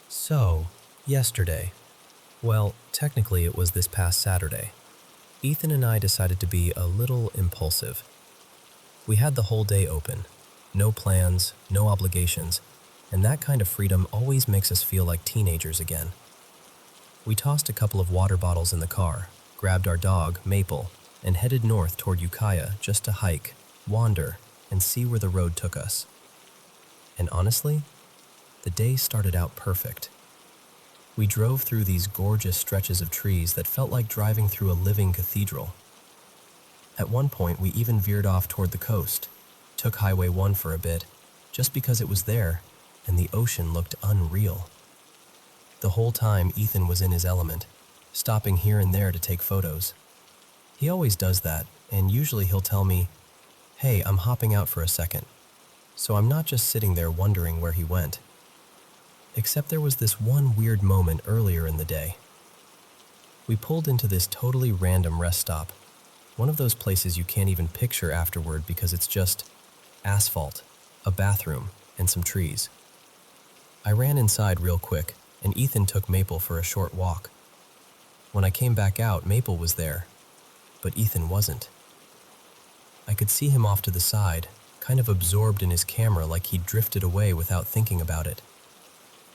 So, yesterday, well, technically it was this past Saturday, Ethan and I decided to be a little impulsive. We had the whole day open, no plans, no obligations, and that kind of freedom always makes us feel like teenagers again. We tossed a couple of water bottles in the car, grabbed our dog, Maple, and headed north toward Ukiah just to hike, wander, and see where the road took us. And honestly, the day started out perfect. We drove through these gorgeous stretches of trees that felt like driving through a living cathedral. At one point, we even veered off toward the coast, took Highway 1 for a bit, just because it was there, and the ocean looked unreal. The whole time, Ethan was in his element, stopping here and there to take photos. He always does that, and usually he'll tell me, "Hey, I'm hopping out for a second." So I'm not just sitting there wondering where he went. Except there was this one weird moment earlier in the day. We pulled into this totally random rest stop, one of those places you can't even picture afterward because it's just asphalt, a bathroom, and some trees. I ran inside real quick, and Ethan took Maple for a short walk. When I came back out, Maple was there, but Ethan wasn't. I could see him off to the side, kind of absorbed in his camera like he'd drifted away without thinking about it.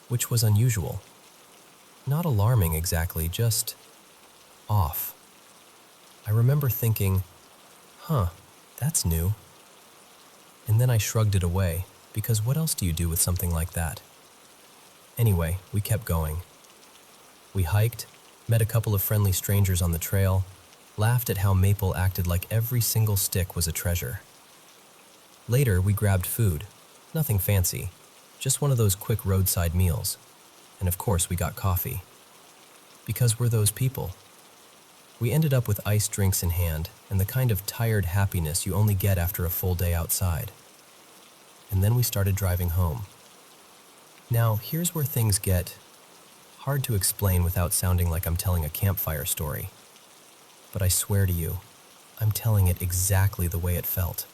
Which was unusual. Not alarming exactly, just off. I remember thinking, that's new. And then I shrugged it away, because what else do you do with something like that? Anyway, we kept going. We hiked, met a couple of friendly strangers on the trail, laughed at how Maple acted like every single stick was a treasure. Later, we grabbed food, nothing fancy, just one of those quick roadside meals. And of course, we got coffee. Because we're those people. We ended up with iced drinks in hand and the kind of tired happiness you only get after a full day outside. And then we started driving home. Now, here's where things get hard to explain without sounding like I'm telling a campfire story. But I swear to you, I'm telling it exactly the way it felt.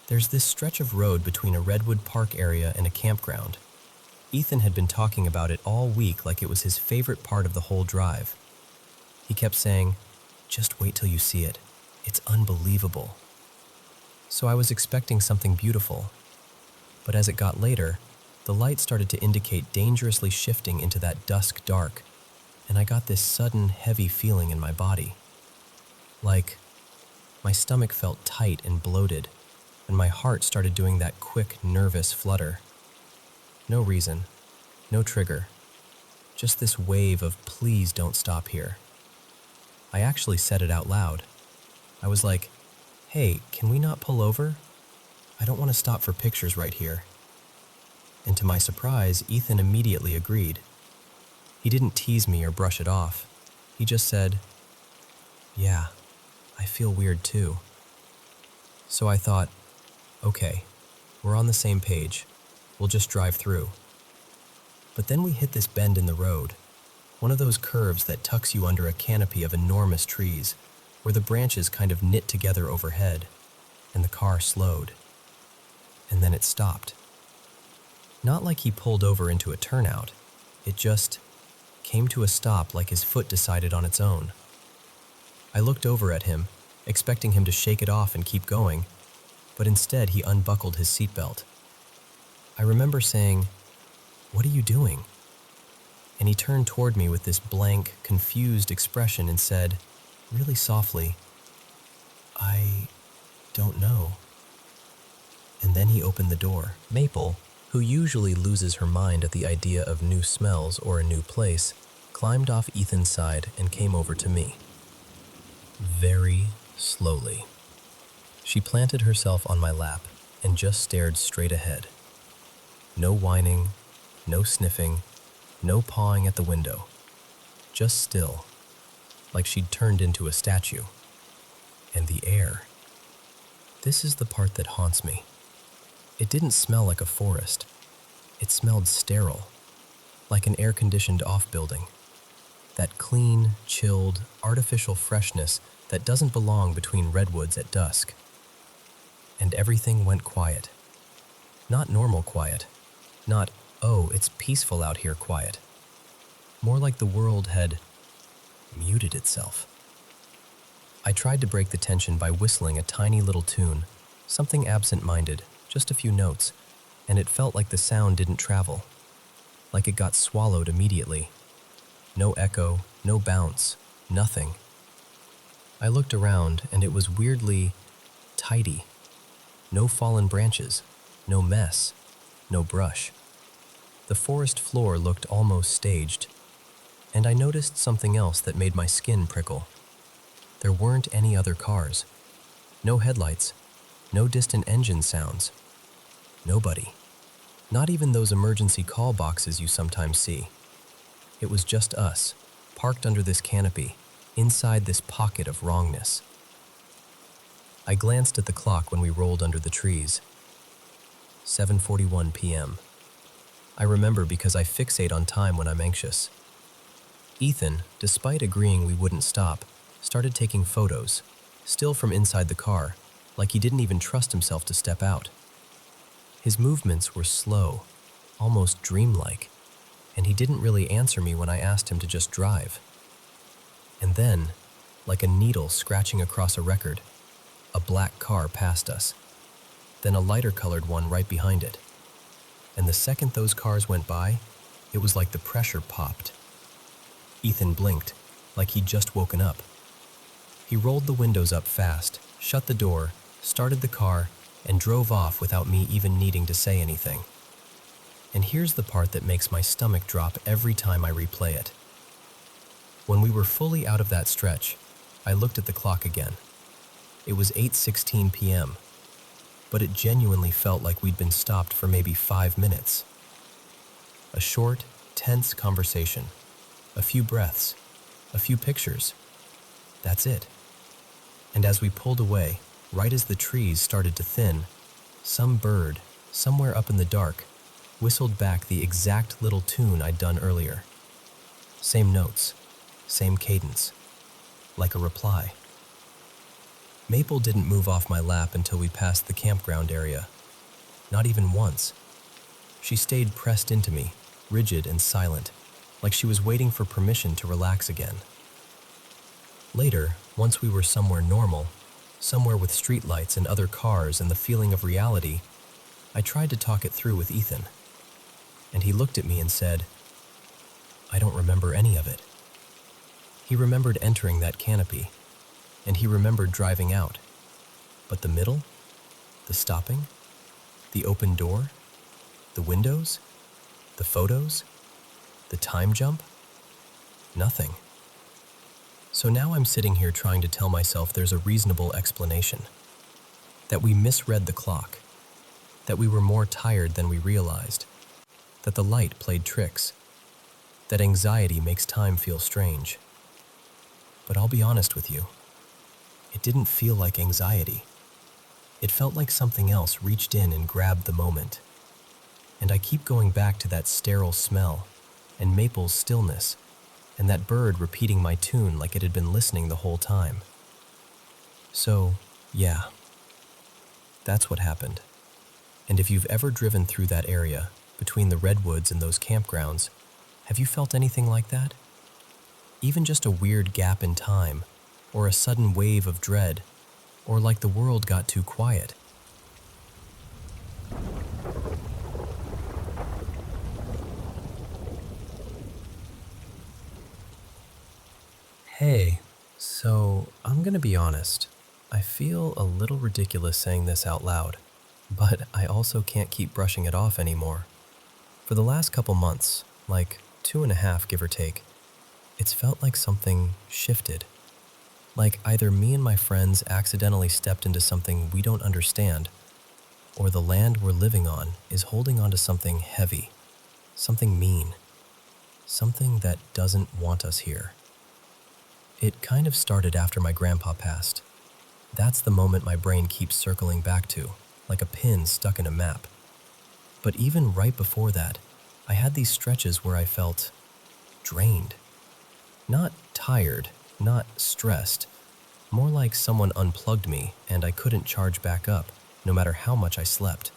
There's this stretch of road between a redwood park area and a campground. Ethan had been talking about it all week like it was his favorite part of the whole drive. He kept saying, "Just wait till you see it. It's unbelievable." So I was expecting something beautiful. But as it got later, the light started to indicate dangerously shifting into that dusk dark, and I got this sudden, heavy feeling in my body. Like, my stomach felt tight and bloated, and my heart started doing that quick, nervous flutter. No reason, no trigger, just this wave of "please don't stop here." I actually said it out loud. I was like, "Hey, can we not pull over? I don't want to stop for pictures right here." And to my surprise, Ethan immediately agreed. He didn't tease me or brush it off. He just said, "Yeah, I feel weird too." So I thought, okay, we're on the same page. We'll just drive through. But then we hit this bend in the road, one of those curves that tucks you under a canopy of enormous trees, where the branches kind of knit together overhead, and the car slowed. And then it stopped. Not like he pulled over into a turnout. It just came to a stop like his foot decided on its own. I looked over at him, expecting him to shake it off and keep going, but instead he unbuckled his seatbelt. I remember saying, "What are you doing?" And he turned toward me with this blank, confused expression and said, really softly, "I don't know." And then he opened the door. Maple, who usually loses her mind at the idea of new smells or a new place, climbed off Ethan's side and came over to me. Very slowly. She planted herself on my lap and just stared straight ahead. No whining, no sniffing, no pawing at the window. Just still, like she'd turned into a statue. And the air. This is the part that haunts me. It didn't smell like a forest. It smelled sterile, like an air-conditioned off-building. That clean, chilled, artificial freshness that doesn't belong between redwoods at dusk. And everything went quiet. Not normal quiet. Not, "Oh, it's peaceful out here" quiet. More like the world had muted itself. I tried to break the tension by whistling a tiny little tune, something absent-minded, just a few notes, and it felt like the sound didn't travel, like it got swallowed immediately. No echo, no bounce, nothing. I looked around, and it was weirdly tidy. No fallen branches, no mess, no brush. The forest floor looked almost staged, and I noticed something else that made my skin prickle. There weren't any other cars. No headlights, no distant engine sounds. Nobody. Not even those emergency call boxes you sometimes see. It was just us, parked under this canopy, inside this pocket of wrongness. I glanced at the clock when we rolled under the trees. 7:41 p.m. I remember because I fixate on time when I'm anxious. Ethan, despite agreeing we wouldn't stop, started taking photos, still from inside the car, like he didn't even trust himself to step out. His movements were slow, almost dreamlike, and he didn't really answer me when I asked him to just drive. And then, like a needle scratching across a record, a black car passed us, then a lighter-colored one right behind it. And the second those cars went by, it was like the pressure popped. Ethan blinked, like he'd just woken up. He rolled the windows up fast, shut the door, started the car, and drove off without me even needing to say anything. And here's the part that makes my stomach drop every time I replay it. When we were fully out of that stretch, I looked at the clock again. It was 8:16 p.m., but it genuinely felt like we'd been stopped for maybe 5 minutes. A short, tense conversation, a few breaths, a few pictures. That's it. And as we pulled away, right as the trees started to thin, some bird, somewhere up in the dark, whistled back the exact little tune I'd done earlier. Same notes, same cadence, like a reply. Maple didn't move off my lap until we passed the campground area. Not even once. She stayed pressed into me, rigid and silent, like she was waiting for permission to relax again. Later, once we were somewhere normal, somewhere with streetlights and other cars and the feeling of reality, I tried to talk it through with Ethan. And he looked at me and said, "I don't remember any of it." He remembered entering that canopy, and he remembered driving out. But the middle, the stopping, the open door, the windows, the photos, the time jump, nothing. So now I'm sitting here trying to tell myself there's a reasonable explanation. That we misread the clock, that we were more tired than we realized, that the light played tricks, that anxiety makes time feel strange. But I'll be honest with you, it didn't feel like anxiety. It felt like something else reached in and grabbed the moment. And I keep going back to that sterile smell, and Maple's stillness, and that bird repeating my tune like it had been listening the whole time. So, yeah, that's what happened. And if you've ever driven through that area, between the redwoods and those campgrounds, have you felt anything like that? Even just a weird gap in time, or a sudden wave of dread, or like the world got too quiet. Hey, so I'm gonna be honest. I feel a little ridiculous saying this out loud, but I also can't keep brushing it off anymore. For the last couple months, like 2.5 give or take, it's felt like something shifted. Like either me and my friends accidentally stepped into something we don't understand, or the land we're living on is holding onto something heavy, something mean, something that doesn't want us here. It kind of started after my grandpa passed. That's the moment my brain keeps circling back to, like a pin stuck in a map. But even right before that, I had these stretches where I felt drained. Not tired, not stressed, more like someone unplugged me and I couldn't charge back up, no matter how much I slept.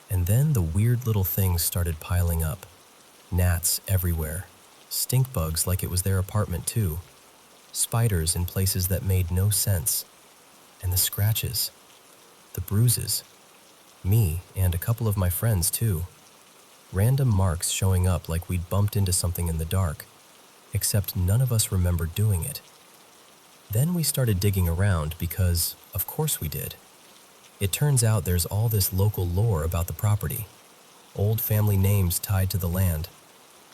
And then the weird little things started piling up. Gnats everywhere, stink bugs like it was their apartment too, spiders in places that made no sense, and the scratches, the bruises, me and a couple of my friends too. Random marks showing up like we'd bumped into something in the dark, except none of us remembered doing it. Then we started digging around because, of course we did. It turns out there's all this local lore about the property, old family names tied to the land,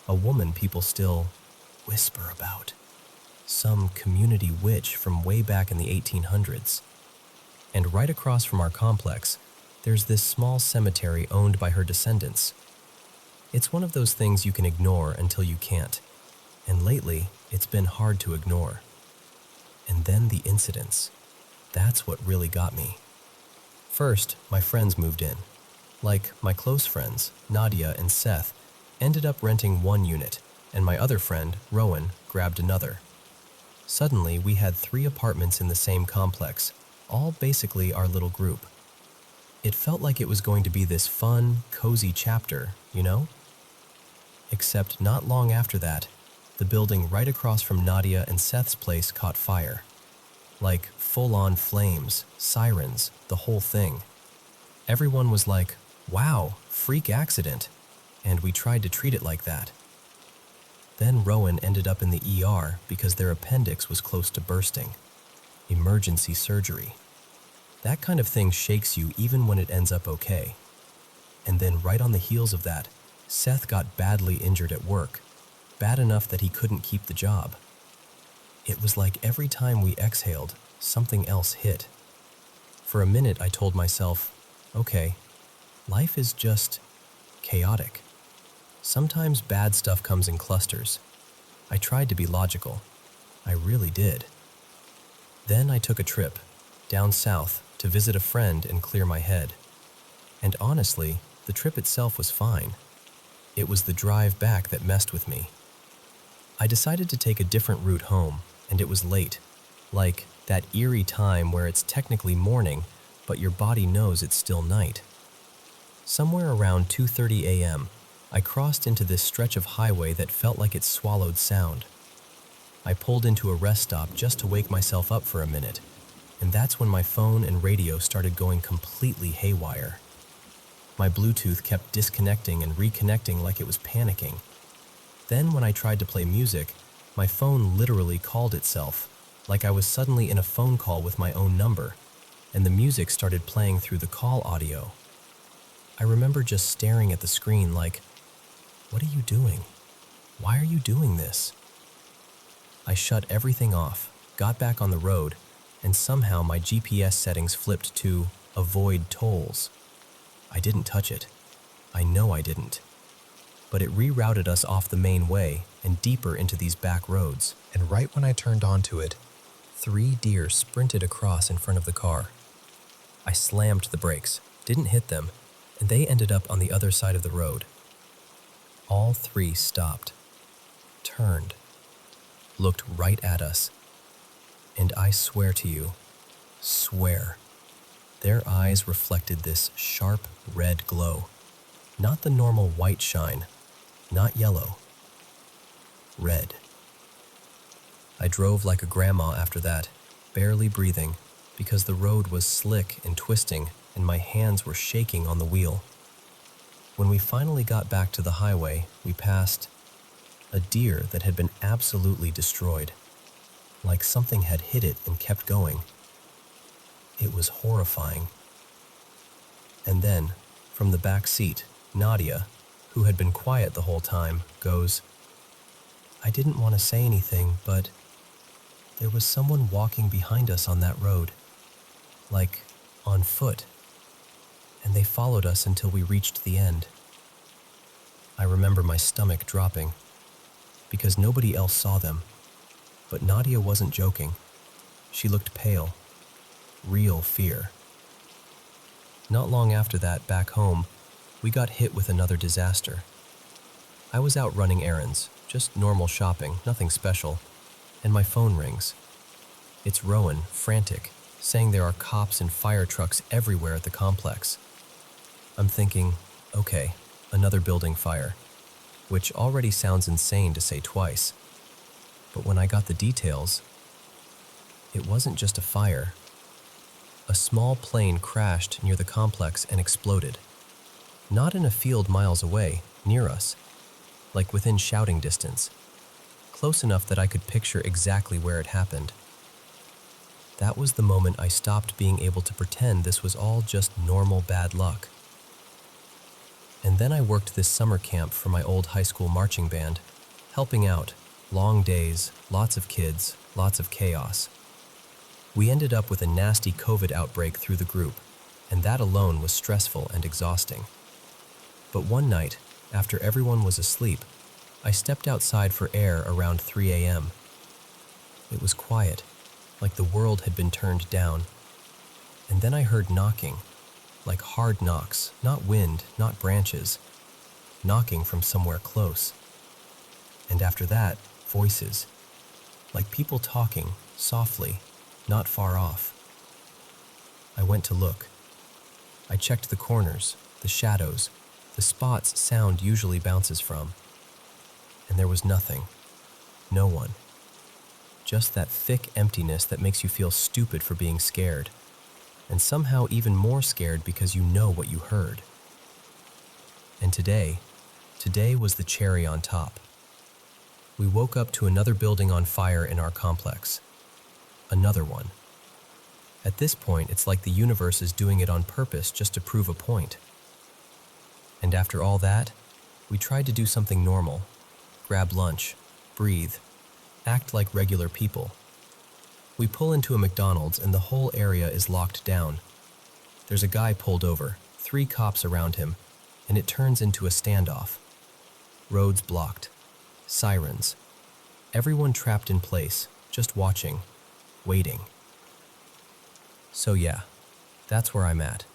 a woman people still whisper about, some community witch from way back in the 1800s. And right across from our complex, there's this small cemetery owned by her descendants. It's one of those things you can ignore until you can't, and lately it's been hard to ignore. And then the incidents. That's what really got me. First, my friends moved in. Like my close friends, Nadia and Seth, ended up renting one unit, and my other friend, Rowan, grabbed another. Suddenly, we had 3 apartments in the same complex, all basically our little group. It felt like it was going to be this fun, cozy chapter, you know? Except not long after that, the building right across from Nadia and Seth's place caught fire. Like full-on flames, sirens, the whole thing. Everyone was like, "Wow, freak accident," and we tried to treat it like that. Then Rowan ended up in the ER because their appendix was close to bursting. Emergency surgery. That kind of thing shakes you even when it ends up okay. And then right on the heels of that, Seth got badly injured at work, bad enough that he couldn't keep the job. It was like every time we exhaled, something else hit. For a minute I told myself, okay, life is just chaotic. Sometimes bad stuff comes in clusters. I tried to be logical. I really did. Then I took a trip, down south, to visit a friend and clear my head. And honestly, the trip itself was fine. It was the drive back that messed with me. I decided to take a different route home, and it was late. Like that eerie time where it's technically morning, but your body knows it's still night. Somewhere around 2:30 a.m., I crossed into this stretch of highway that felt like it swallowed sound. I pulled into a rest stop just to wake myself up for a minute, and that's when my phone and radio started going completely haywire. My Bluetooth kept disconnecting and reconnecting like it was panicking. Then when I tried to play music, my phone literally called itself, like I was suddenly in a phone call with my own number, and the music started playing through the call audio. I remember just staring at the screen like, "What are you doing? Why are you doing this?" I shut everything off, got back on the road, and somehow my GPS settings flipped to avoid tolls. I didn't touch it. I know I didn't. But it rerouted us off the main way and deeper into these back roads. And right when I turned onto it, 3 deer sprinted across in front of the car. I slammed the brakes, didn't hit them, and they ended up on the other side of the road. All 3 stopped, turned, looked right at us, and I swear to you, swear, their eyes reflected this sharp red glow. Not the normal white shine, not yellow. Red. I drove like a grandma after that, barely breathing, because the road was slick and twisting and my hands were shaking on the wheel. When we finally got back to the highway, we passed a deer that had been absolutely destroyed, like something had hit it and kept going. It was horrifying. And then, from the back seat, Nadia, who had been quiet the whole time, goes, "I didn't want to say anything, but there was someone walking behind us on that road, like on foot, and they followed us until we reached the end." I remember my stomach dropping, because nobody else saw them, but Nadia wasn't joking. She looked pale, real fear. Not long after that, back home, we got hit with another disaster. I was out running errands, just normal shopping, nothing special, and my phone rings. It's Rowan, frantic, saying there are cops and fire trucks everywhere at the complex. I'm thinking, okay, another building fire, which already sounds insane to say twice. But when I got the details, it wasn't just a fire. A small plane crashed near the complex and exploded. Not in a field miles away, near us, like within shouting distance, close enough that I could picture exactly where it happened. That was the moment I stopped being able to pretend this was all just normal bad luck. And then I worked this summer camp for my old high school marching band, helping out, long days, lots of kids, lots of chaos. We ended up with a nasty COVID outbreak through the group, and that alone was stressful and exhausting. But one night, after everyone was asleep, I stepped outside for air around 3 a.m. It was quiet, like the world had been turned down. And then I heard knocking, like hard knocks, not wind, not branches, knocking from somewhere close. And after that, voices, like people talking, softly, not far off. I went to look. I checked the corners, the shadows, the spots sound usually bounces from. And there was nothing. No one. Just that thick emptiness that makes you feel stupid for being scared. And somehow even more scared because you know what you heard. And today was the cherry on top. We woke up to another building on fire in our complex. Another one. At this point, it's like the universe is doing it on purpose just to prove a point. And after all that, we tried to do something normal. Grab lunch, breathe, act like regular people. We pull into a McDonald's and the whole area is locked down. There's a guy pulled over, 3 cops around him, and it turns into a standoff. Roads blocked. Sirens. Everyone trapped in place, just watching, waiting. So yeah, that's where I'm at.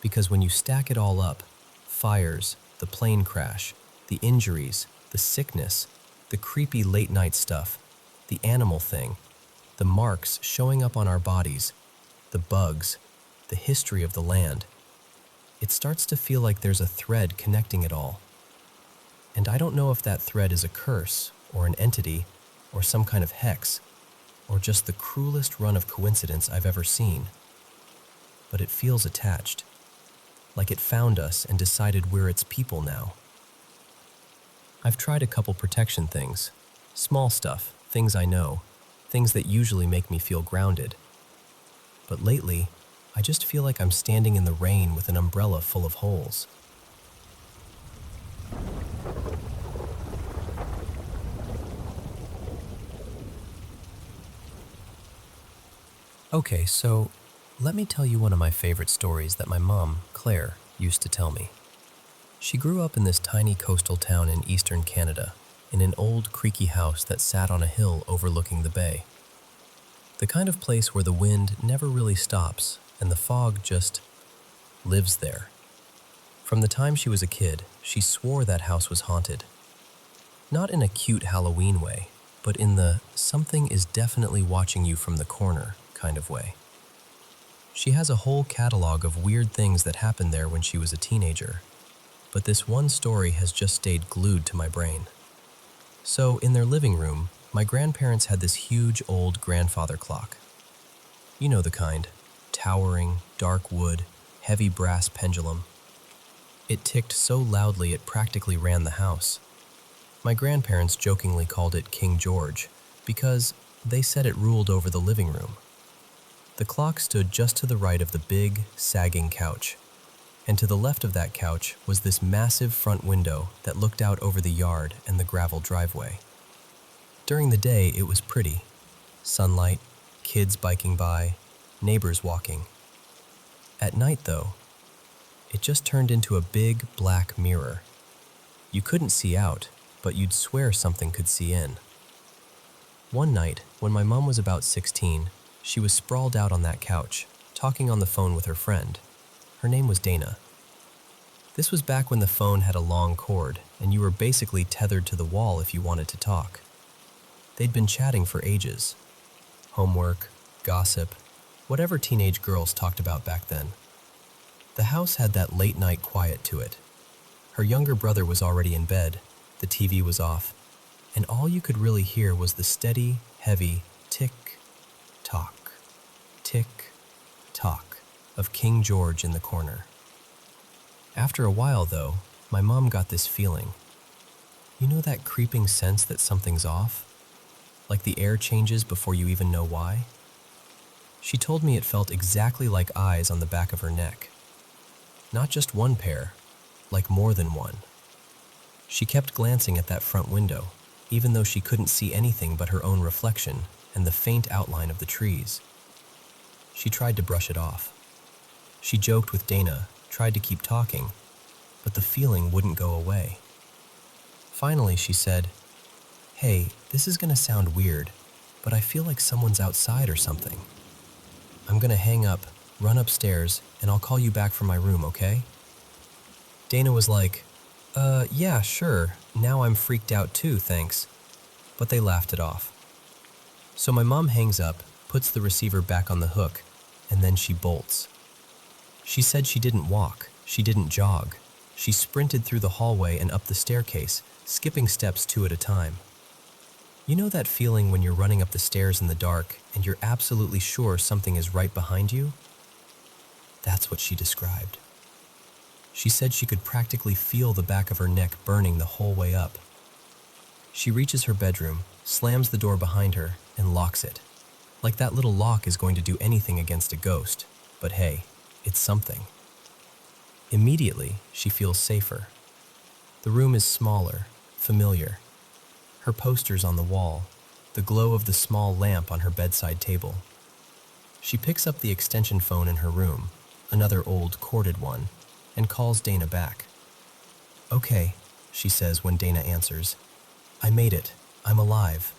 Because when you stack it all up, fires, the plane crash, the injuries, the sickness, the creepy late night stuff, the animal thing, the marks showing up on our bodies, the bugs, the history of the land, it starts to feel like there's a thread connecting it all. And I don't know if that thread is a curse, or an entity, or some kind of hex, or just the cruelest run of coincidence I've ever seen. But it feels attached, like it found us and decided we're its people now. I've tried a couple protection things, small stuff, things I know, things that usually make me feel grounded. But lately, I just feel like I'm standing in the rain with an umbrella full of holes. Okay, so let me tell you one of my favorite stories that my mom, Claire, used to tell me. She grew up in this tiny coastal town in eastern Canada, in an old creaky house that sat on a hill overlooking the bay. The kind of place where the wind never really stops and the fog just lives there. From the time she was a kid, she swore that house was haunted. Not in a cute Halloween way, but in the something is definitely watching you from the corner kind of way. She has a whole catalog of weird things that happened there when she was a teenager, but this one story has just stayed glued to my brain. So, in their living room, my grandparents had this huge old grandfather clock. You know the kind, towering, dark wood, heavy brass pendulum. It ticked so loudly it practically ran the house. My grandparents jokingly called it King George because they said it ruled over the living room. The clock stood just to the right of the big, sagging couch, and to the left of that couch was this massive front window that looked out over the yard and the gravel driveway. During the day, it was pretty. Sunlight, kids biking by, neighbors walking. At night, though, it just turned into a big, black mirror. You couldn't see out, but you'd swear something could see in. One night, when my mom was about 16, she was sprawled out on that couch, talking on the phone with her friend. Her name was Dana. This was back when the phone had a long cord, and you were basically tethered to the wall if you wanted to talk. They'd been chatting for ages. Homework, gossip, whatever teenage girls talked about back then. The house had that late-night quiet to it. Her younger brother was already in bed, the TV was off, and all you could really hear was the steady, heavy tick-tock, tick-tock of King George in the corner. After a while, though, my mom got this feeling. You know that creeping sense that something's off? Like the air changes before you even know why? She told me it felt exactly like eyes on the back of her neck. Not just one pair, like more than one. She kept glancing at that front window, even though she couldn't see anything but her own reflection and the faint outline of the trees. She tried to brush it off. She joked with Dana, tried to keep talking, but the feeling wouldn't go away. Finally, she said, "Hey, this is gonna sound weird, but I feel like someone's outside or something. I'm gonna hang up, run upstairs, and I'll call you back from my room, okay?" Dana was like, yeah, sure, now I'm freaked out too, thanks. But they laughed it off. So my mom hangs up, puts the receiver back on the hook, and then she bolts. She said she didn't walk, she didn't jog. She sprinted through the hallway and up the staircase, skipping steps 2 at a time. You know that feeling when you're running up the stairs in the dark and you're absolutely sure something is right behind you? That's what she described. She said she could practically feel the back of her neck burning the whole way up. She reaches her bedroom, slams the door behind her, and locks it. Like that little lock is going to do anything against a ghost, but hey, it's something. Immediately, she feels safer. The room is smaller, familiar. Her posters on the wall, the glow of the small lamp on her bedside table. She picks up the extension phone in her room, another old corded one, and calls Dana back. "Okay," she says when Dana answers. "I made it. I'm alive."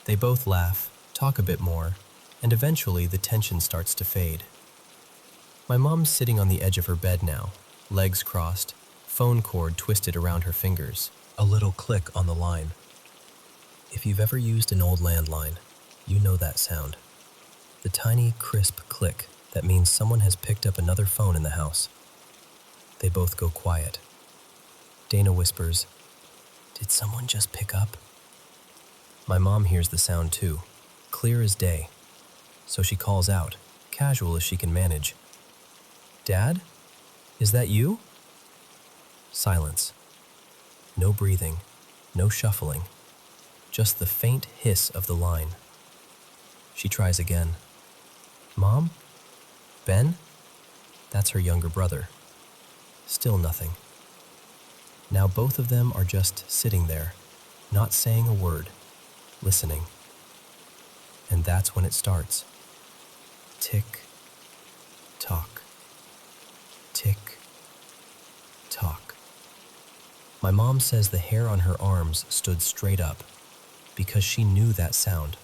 They both laugh, talk a bit more, and eventually the tension starts to fade. My mom's sitting on the edge of her bed now, legs crossed, phone cord twisted around her fingers, a little click on the line. If you've ever used an old landline, you know that sound. The tiny, crisp click that means someone has picked up another phone in the house. They both go quiet. Dana whispers, Did someone just pick up? My mom hears the sound too, clear as day. So she calls out, casual as she can manage. Dad? Is that you? Silence. No breathing, no shuffling, just the faint hiss of the line. She tries again. Mom? Ben? That's her younger brother. Still nothing. Now both of them are just sitting there, not saying a word, listening. And that's when it starts. Tick, tock. Tick, tock. My mom says the hair on her arms stood straight up because she knew that sound.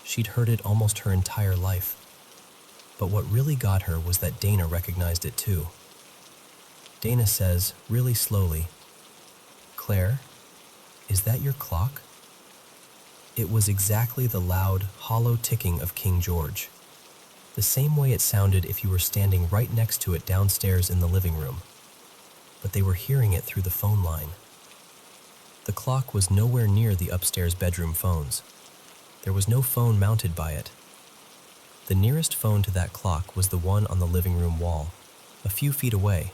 She'd heard it almost her entire life. But what really got her was that Dana recognized it too. Dana says, really slowly, Claire, is that your clock? It was exactly the loud, hollow ticking of King George. The same way it sounded if you were standing right next to it downstairs in the living room. But they were hearing it through the phone line. The clock was nowhere near the upstairs bedroom phones. There was no phone mounted by it. The nearest phone to that clock was the one on the living room wall, a few feet away.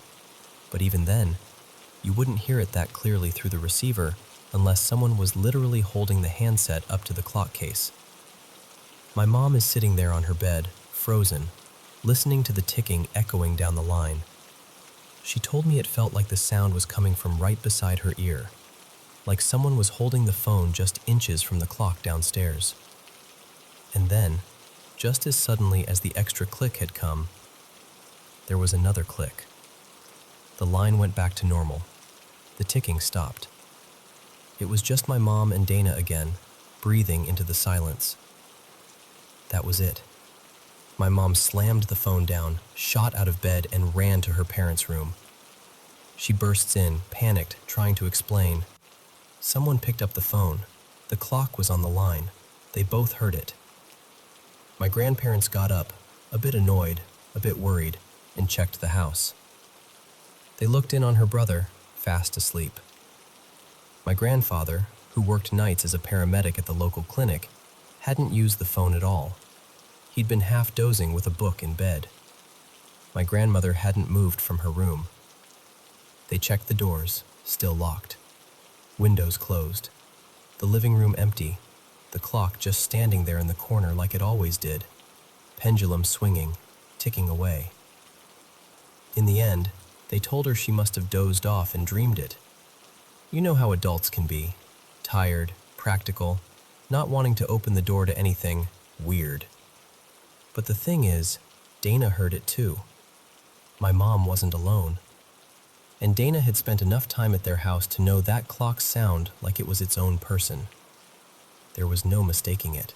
But even then, you wouldn't hear it that clearly through the receiver unless someone was literally holding the handset up to the clock case. My mom is sitting there on her bed, frozen, listening to the ticking echoing down the line. She told me it felt like the sound was coming from right beside her ear, like someone was holding the phone just inches from the clock downstairs. And then, just as suddenly as the extra click had come, there was another click. The line went back to normal. The ticking stopped. It was just my mom and Dana again, breathing into the silence. That was it. My mom slammed the phone down, shot out of bed, and ran to her parents' room. She bursts in, panicked, trying to explain. Someone picked up the phone. The clock was on the line. They both heard it. My grandparents got up, a bit annoyed, a bit worried, and checked the house. They looked in on her brother, fast asleep. My grandfather, who worked nights as a paramedic at the local clinic, hadn't used the phone at all. He'd been half dozing with a book in bed. My grandmother hadn't moved from her room. They checked the doors, still locked. Windows closed. The living room empty. The clock just standing there in the corner like it always did. Pendulum swinging, ticking away. In the end, they told her she must have dozed off and dreamed it. You know how adults can be. Tired, practical, not wanting to open the door to anything weird. But the thing is, Dana heard it too. My mom wasn't alone. And Dana had spent enough time at their house to know that clock sound like it was its own person. There was no mistaking it.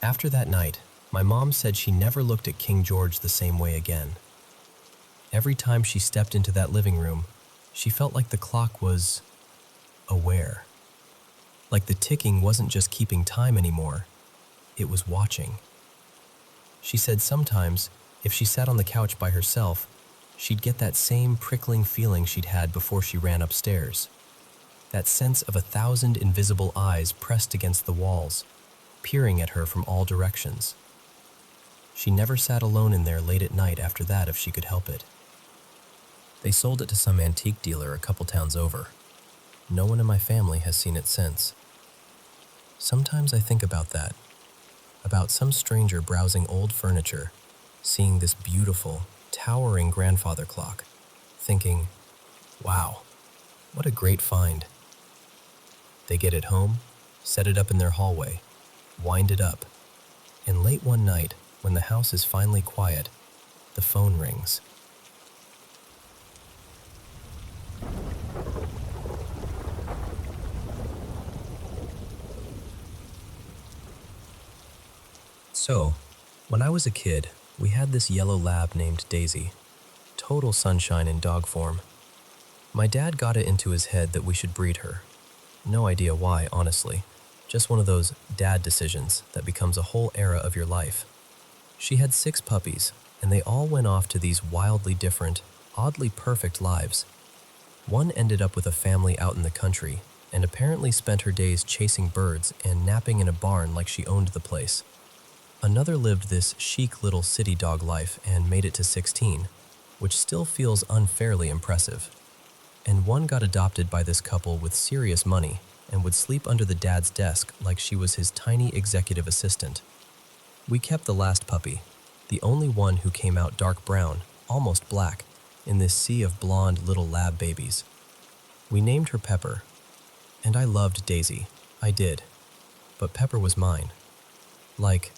After that night, my mom said she never looked at King George the same way again. Every time she stepped into that living room, she felt like the clock was aware. Like the ticking wasn't just keeping time anymore, it was watching. She said sometimes, if she sat on the couch by herself, she'd get that same prickling feeling she'd had before she ran upstairs. That sense of 1,000 invisible eyes pressed against the walls, peering at her from all directions. She never sat alone in there late at night after that if she could help it. They sold it to some antique dealer a couple towns over. No one in my family has seen it since. Sometimes I think about that, about some stranger browsing old furniture, seeing this beautiful, towering grandfather clock, thinking, wow, what a great find. They get it home, set it up in their hallway, wind it up, and late one night, when the house is finally quiet, the phone rings. So, when I was a kid, we had this yellow lab named Daisy. Total sunshine in dog form. My dad got it into his head that we should breed her. No idea why, honestly. Just one of those dad decisions that becomes a whole era of your life. She had 6 puppies, and they all went off to these wildly different, oddly perfect lives. One ended up with a family out in the country and apparently spent her days chasing birds and napping in a barn like she owned the place. Another lived this chic little city dog life and made it to 16, which still feels unfairly impressive. And one got adopted by this couple with serious money and would sleep under the dad's desk like she was his tiny executive assistant. We kept the last puppy, the only one who came out dark brown, almost black, in this sea of blonde little lab babies. We named her Pepper, and I loved Daisy, I did, but Pepper was mine. Like,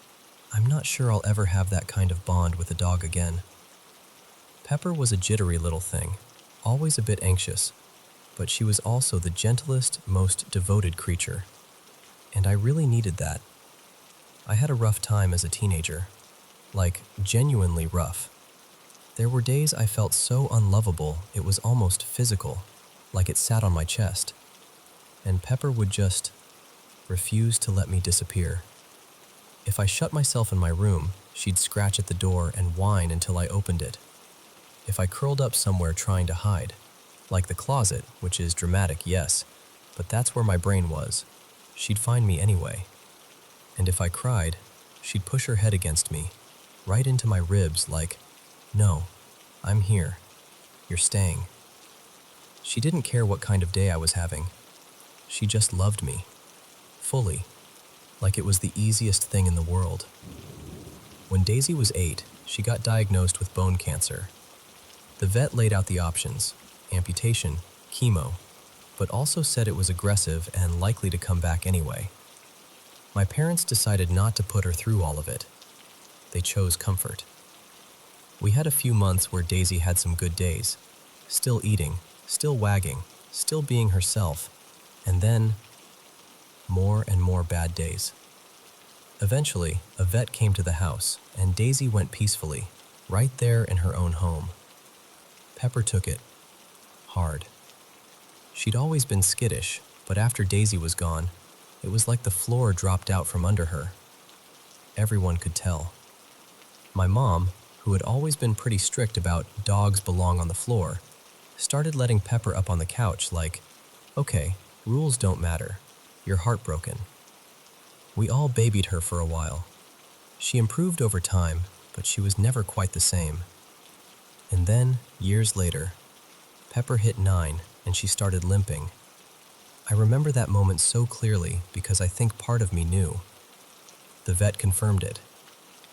I'm not sure I'll ever have that kind of bond with a dog again. Pepper was a jittery little thing, always a bit anxious, but she was also the gentlest, most devoted creature. And I really needed that. I had a rough time as a teenager, like genuinely rough. There were days I felt so unlovable it was almost physical, like it sat on my chest. And Pepper would just refuse to let me disappear. If I shut myself in my room, she'd scratch at the door and whine until I opened it. If I curled up somewhere trying to hide, like the closet, which is dramatic, yes, but that's where my brain was, she'd find me anyway. And if I cried, she'd push her head against me, right into my ribs like, "No, I'm here. You're staying." She didn't care what kind of day I was having. She just loved me, fully, like it was the easiest thing in the world. When Daisy was 8, she got diagnosed with bone cancer. The vet laid out the options: amputation, chemo, but also said it was aggressive and likely to come back anyway. My parents decided not to put her through all of it. They chose comfort. We had a few months where Daisy had some good days, still eating, still wagging, still being herself, and then more and more bad days. Eventually, a vet came to the house, and Daisy went peacefully, right there in her own home. Pepper took it hard. She'd always been skittish, but after Daisy was gone, it was like the floor dropped out from under her. Everyone could tell. My mom, who had always been pretty strict about dogs belong on the floor, started letting Pepper up on the couch like, "Okay, rules don't matter. You're heartbroken." We all babied her for a while. She improved over time, but she was never quite the same. And then, years later, Pepper hit 9 and she started limping. I remember that moment so clearly because I think part of me knew. The vet confirmed it.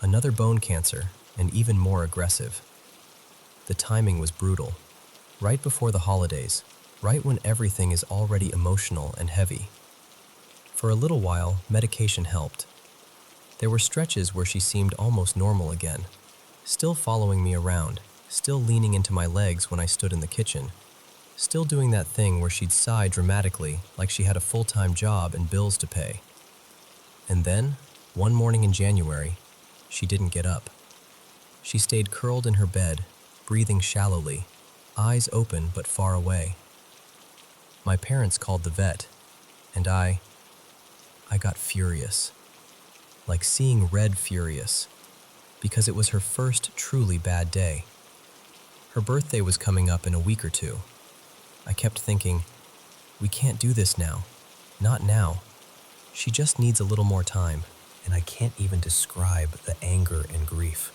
Another bone cancer, and even more aggressive. The timing was brutal. Right before the holidays, right when everything is already emotional and heavy. For a little while, medication helped. There were stretches where she seemed almost normal again, still following me around, still leaning into my legs when I stood in the kitchen, still doing that thing where she'd sigh dramatically like she had a full-time job and bills to pay. And then, one morning in January, she didn't get up. She stayed curled in her bed, breathing shallowly, eyes open but far away. My parents called the vet, and I got furious. Like seeing red furious, because it was her first truly bad day. Her birthday was coming up in a week or two. I kept thinking, we can't do this now. Not now. She just needs a little more time, and I can't even describe the anger and grief.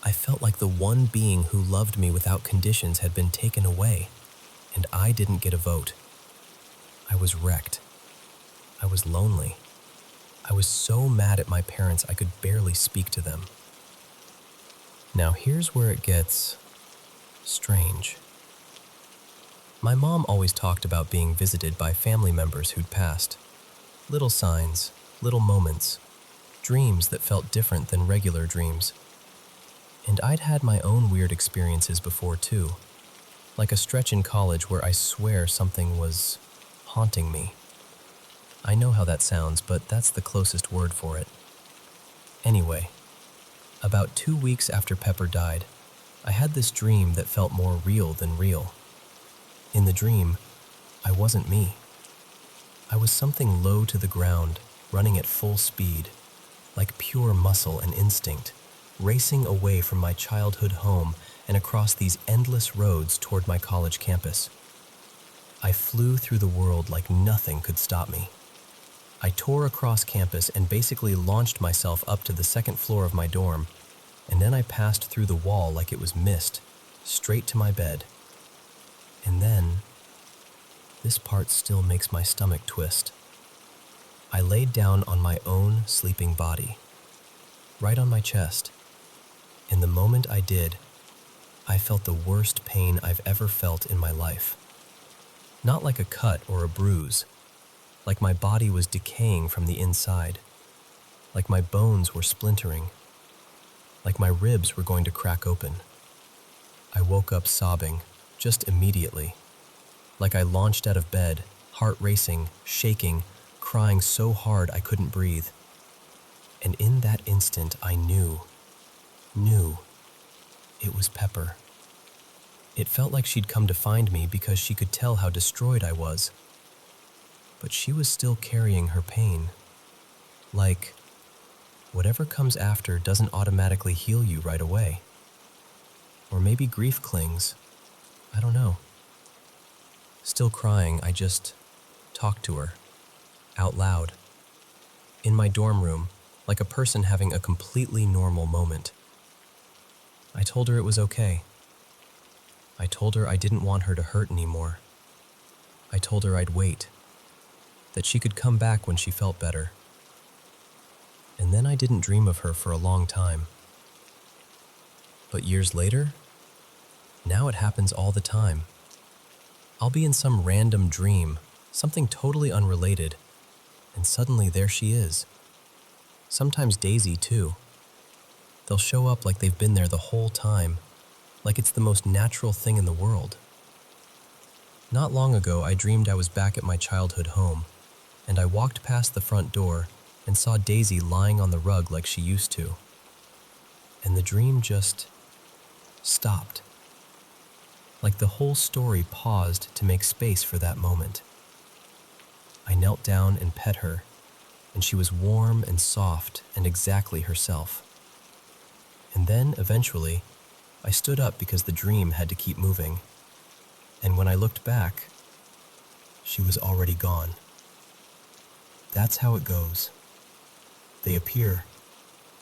I felt like the one being who loved me without conditions had been taken away, and I didn't get a vote. I was wrecked. I was lonely. I was so mad at my parents I could barely speak to them. Now here's where it gets strange. My mom always talked about being visited by family members who'd passed. Little signs, little moments, dreams that felt different than regular dreams. And I'd had my own weird experiences before too, like a stretch in college where I swear something was haunting me. I know how that sounds, but that's the closest word for it. Anyway, about 2 weeks after Pepper died, I had this dream that felt more real than real. In the dream, I wasn't me. I was something low to the ground, running at full speed, like pure muscle and instinct, racing away from my childhood home and across these endless roads toward my college campus. I flew through the world like nothing could stop me. I tore across campus and basically launched myself up to the second floor of my dorm, and then I passed through the wall like it was mist, straight to my bed. And then, this part still makes my stomach twist. I laid down on my own sleeping body, right on my chest. And the moment I did, I felt the worst pain I've ever felt in my life. Not like a cut or a bruise, like my body was decaying from the inside, like my bones were splintering, like my ribs were going to crack open. I woke up sobbing, just immediately, like I launched out of bed, heart racing, shaking, crying so hard I couldn't breathe. And in that instant I knew it was Pepper. It felt like she'd come to find me because she could tell how destroyed I was. But she was still carrying her pain. Like, whatever comes after doesn't automatically heal you right away. Or maybe grief clings. I don't know. Still crying, I just talked to her, out loud, in my dorm room, like a person having a completely normal moment. I told her it was okay. I told her I didn't want her to hurt anymore. I told her I'd wait, that she could come back when she felt better. And then I didn't dream of her for a long time. But years later, now it happens all the time. I'll be in some random dream, something totally unrelated, and suddenly there she is. Sometimes Daisy, too. They'll show up like they've been there the whole time, like it's the most natural thing in the world. Not long ago, I dreamed I was back at my childhood home, and I walked past the front door and saw Daisy lying on the rug like she used to. And the dream just stopped. Like the whole story paused to make space for that moment. I knelt down and pet her, and she was warm and soft and exactly herself. And then, eventually, I stood up because the dream had to keep moving. And when I looked back, she was already gone. That's how it goes. They appear.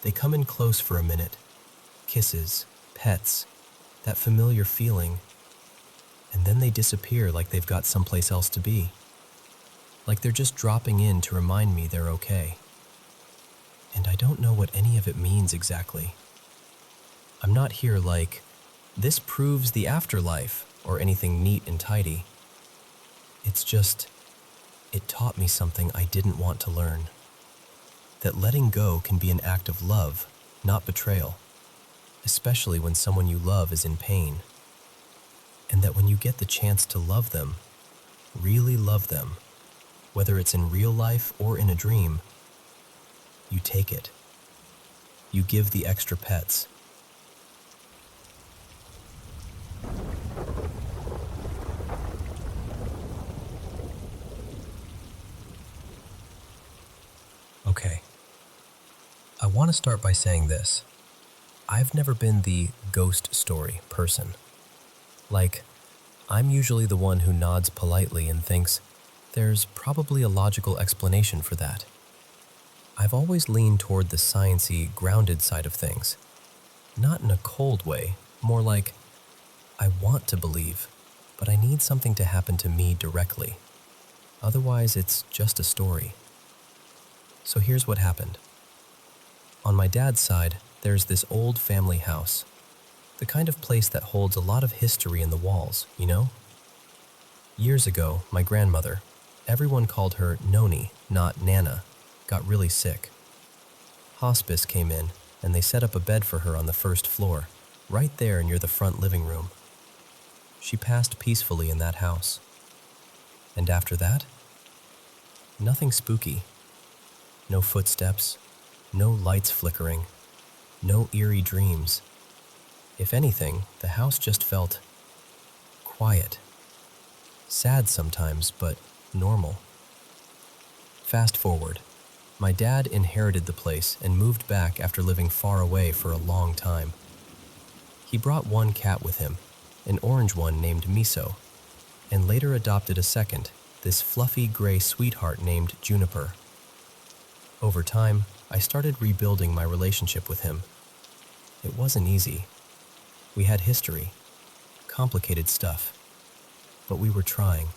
They come in close for a minute. Kisses, pets, that familiar feeling. And then they disappear like they've got someplace else to be. Like they're just dropping in to remind me they're okay. And I don't know what any of it means exactly. I'm not here like, this proves the afterlife, or anything neat and tidy. It's just, it taught me something I didn't want to learn. That letting go can be an act of love, not betrayal, especially when someone you love is in pain. And that when you get the chance to love them, really love them, whether it's in real life or in a dream, you take it. You give the extra pets. Okay. I want to start by saying this. I've never been the ghost story person. Like, I'm usually the one who nods politely and thinks there's probably a logical explanation for that. I've always leaned toward the sciencey, grounded side of things. Not in a cold way, more like, I want to believe, but I need something to happen to me directly. Otherwise, it's just a story. So here's what happened. On my dad's side, there's this old family house. The kind of place that holds a lot of history in the walls, you know? Years ago, my grandmother, everyone called her Noni, not Nana, got really sick. Hospice came in, and they set up a bed for her on the first floor, right there near the front living room. She passed peacefully in that house. And after that, nothing spooky. No footsteps, no lights flickering, no eerie dreams. If anything, the house just felt quiet. Sad sometimes, but normal. Fast forward. My dad inherited the place and moved back after living far away for a long time. He brought one cat with him, an orange one named Miso. and later adopted a second, this fluffy gray sweetheart named Juniper. Over time, I started rebuilding my relationship with him. It wasn't easy. We had history, complicated stuff, but we were trying.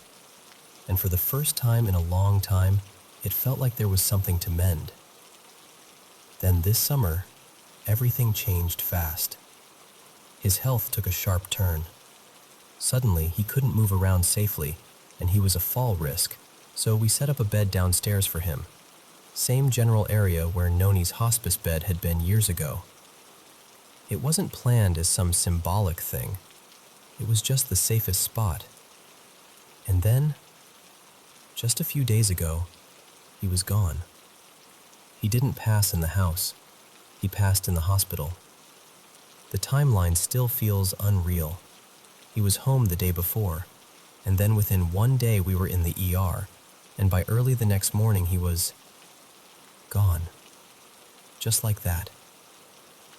And for the first time in a long time, it felt like there was something to mend. Then this summer, everything changed fast. His health took a sharp turn. Suddenly, he couldn't move around safely, and he was a fall risk, so we set up a bed downstairs for him. Same general area where Noni's hospice bed had been years ago. It wasn't planned as some symbolic thing. It was just the safest spot. And then, just a few days ago, he was gone. He didn't pass in the house. He passed in the hospital. The timeline still feels unreal. He was home the day before, and then within one day we were in the ER, and by early the next morning he was gone. Just like that.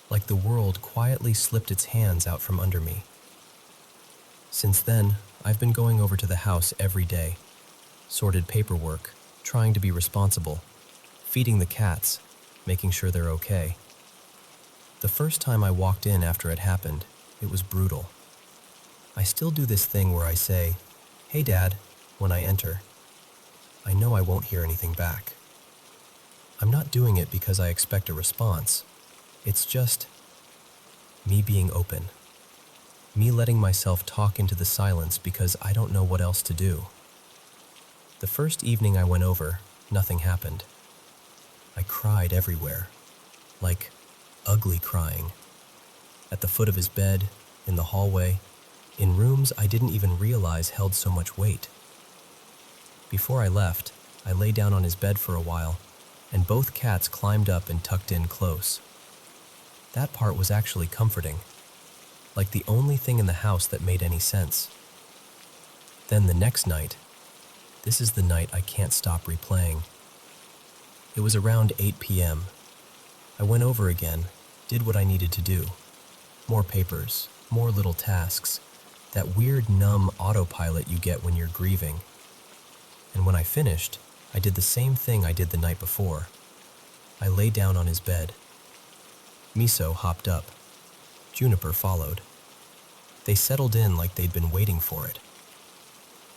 Like the world quietly slipped its hands out from under me. Since then, I've been going over to the house every day, sorted paperwork, trying to be responsible, feeding the cats, making sure they're okay. The first time I walked in after it happened, it was brutal. I still do this thing where I say, "Hey Dad," when I enter. I know I won't hear anything back. I'm not doing it because I expect a response. It's just me being open. Me letting myself talk into the silence because I don't know what else to do. The first evening I went over, nothing happened. I cried everywhere, like ugly crying. At the foot of his bed, in the hallway, in rooms I didn't even realize held so much weight. Before I left, I lay down on his bed for a while, and both cats climbed up and tucked in close. That part was actually comforting, like the only thing in the house that made any sense. Then the next night, this is the night I can't stop replaying. It was around 8 p.m. I went over again, did what I needed to do. More papers, more little tasks, that weird numb autopilot you get when you're grieving. And when I finished, I did the same thing I did the night before. I lay down on his bed. Miso hopped up. Juniper followed. They settled in like they'd been waiting for it.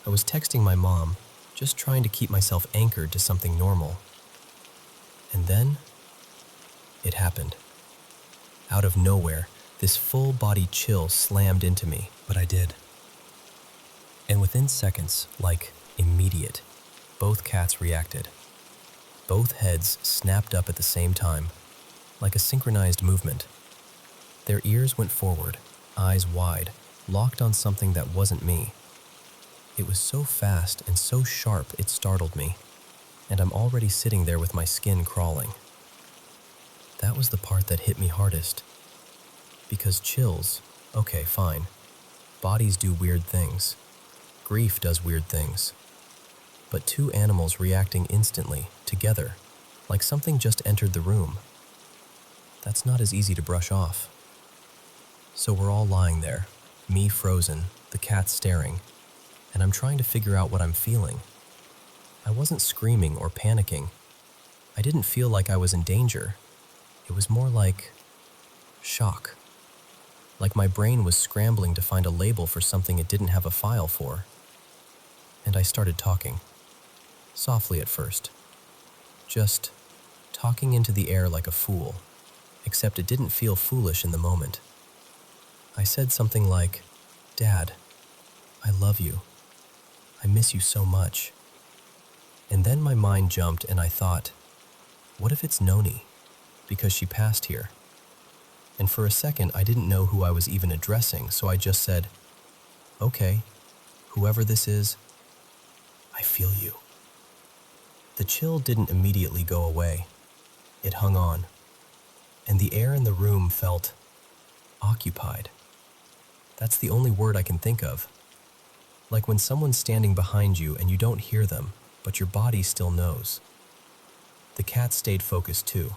I was texting my mom, just trying to keep myself anchored to something normal. And then, it happened. Out of nowhere, this full-body chill slammed into me, but I did. And within seconds, like immediate, both cats reacted. Both heads snapped up at the same time, like a synchronized movement. Their ears went forward, eyes wide, locked on something that wasn't me. It was so fast and so sharp it startled me, and I'm already sitting there with my skin crawling. That was the part that hit me hardest. Because chills, okay, fine. Bodies do weird things. Grief does weird things. But two animals reacting instantly, together, like something just entered the room. That's not as easy to brush off. So we're all lying there, me frozen, the cat staring, and I'm trying to figure out what I'm feeling. I wasn't screaming or panicking. I didn't feel like I was in danger. It was more like shock. Like my brain was scrambling to find a label for something it didn't have a file for. And I started talking. Softly at first. Just talking into the air like a fool, except it didn't feel foolish in the moment. I said something like, "Dad, I love you. I miss you so much." And then my mind jumped and I thought, what if it's Noni? Because she passed here. And for a second I didn't know who I was even addressing, so I just said, "Okay, whoever this is, I feel you." The chill didn't immediately go away. It hung on, and the air in the room felt occupied. That's the only word I can think of. Like when someone's standing behind you and you don't hear them, but your body still knows. The cats stayed focused too,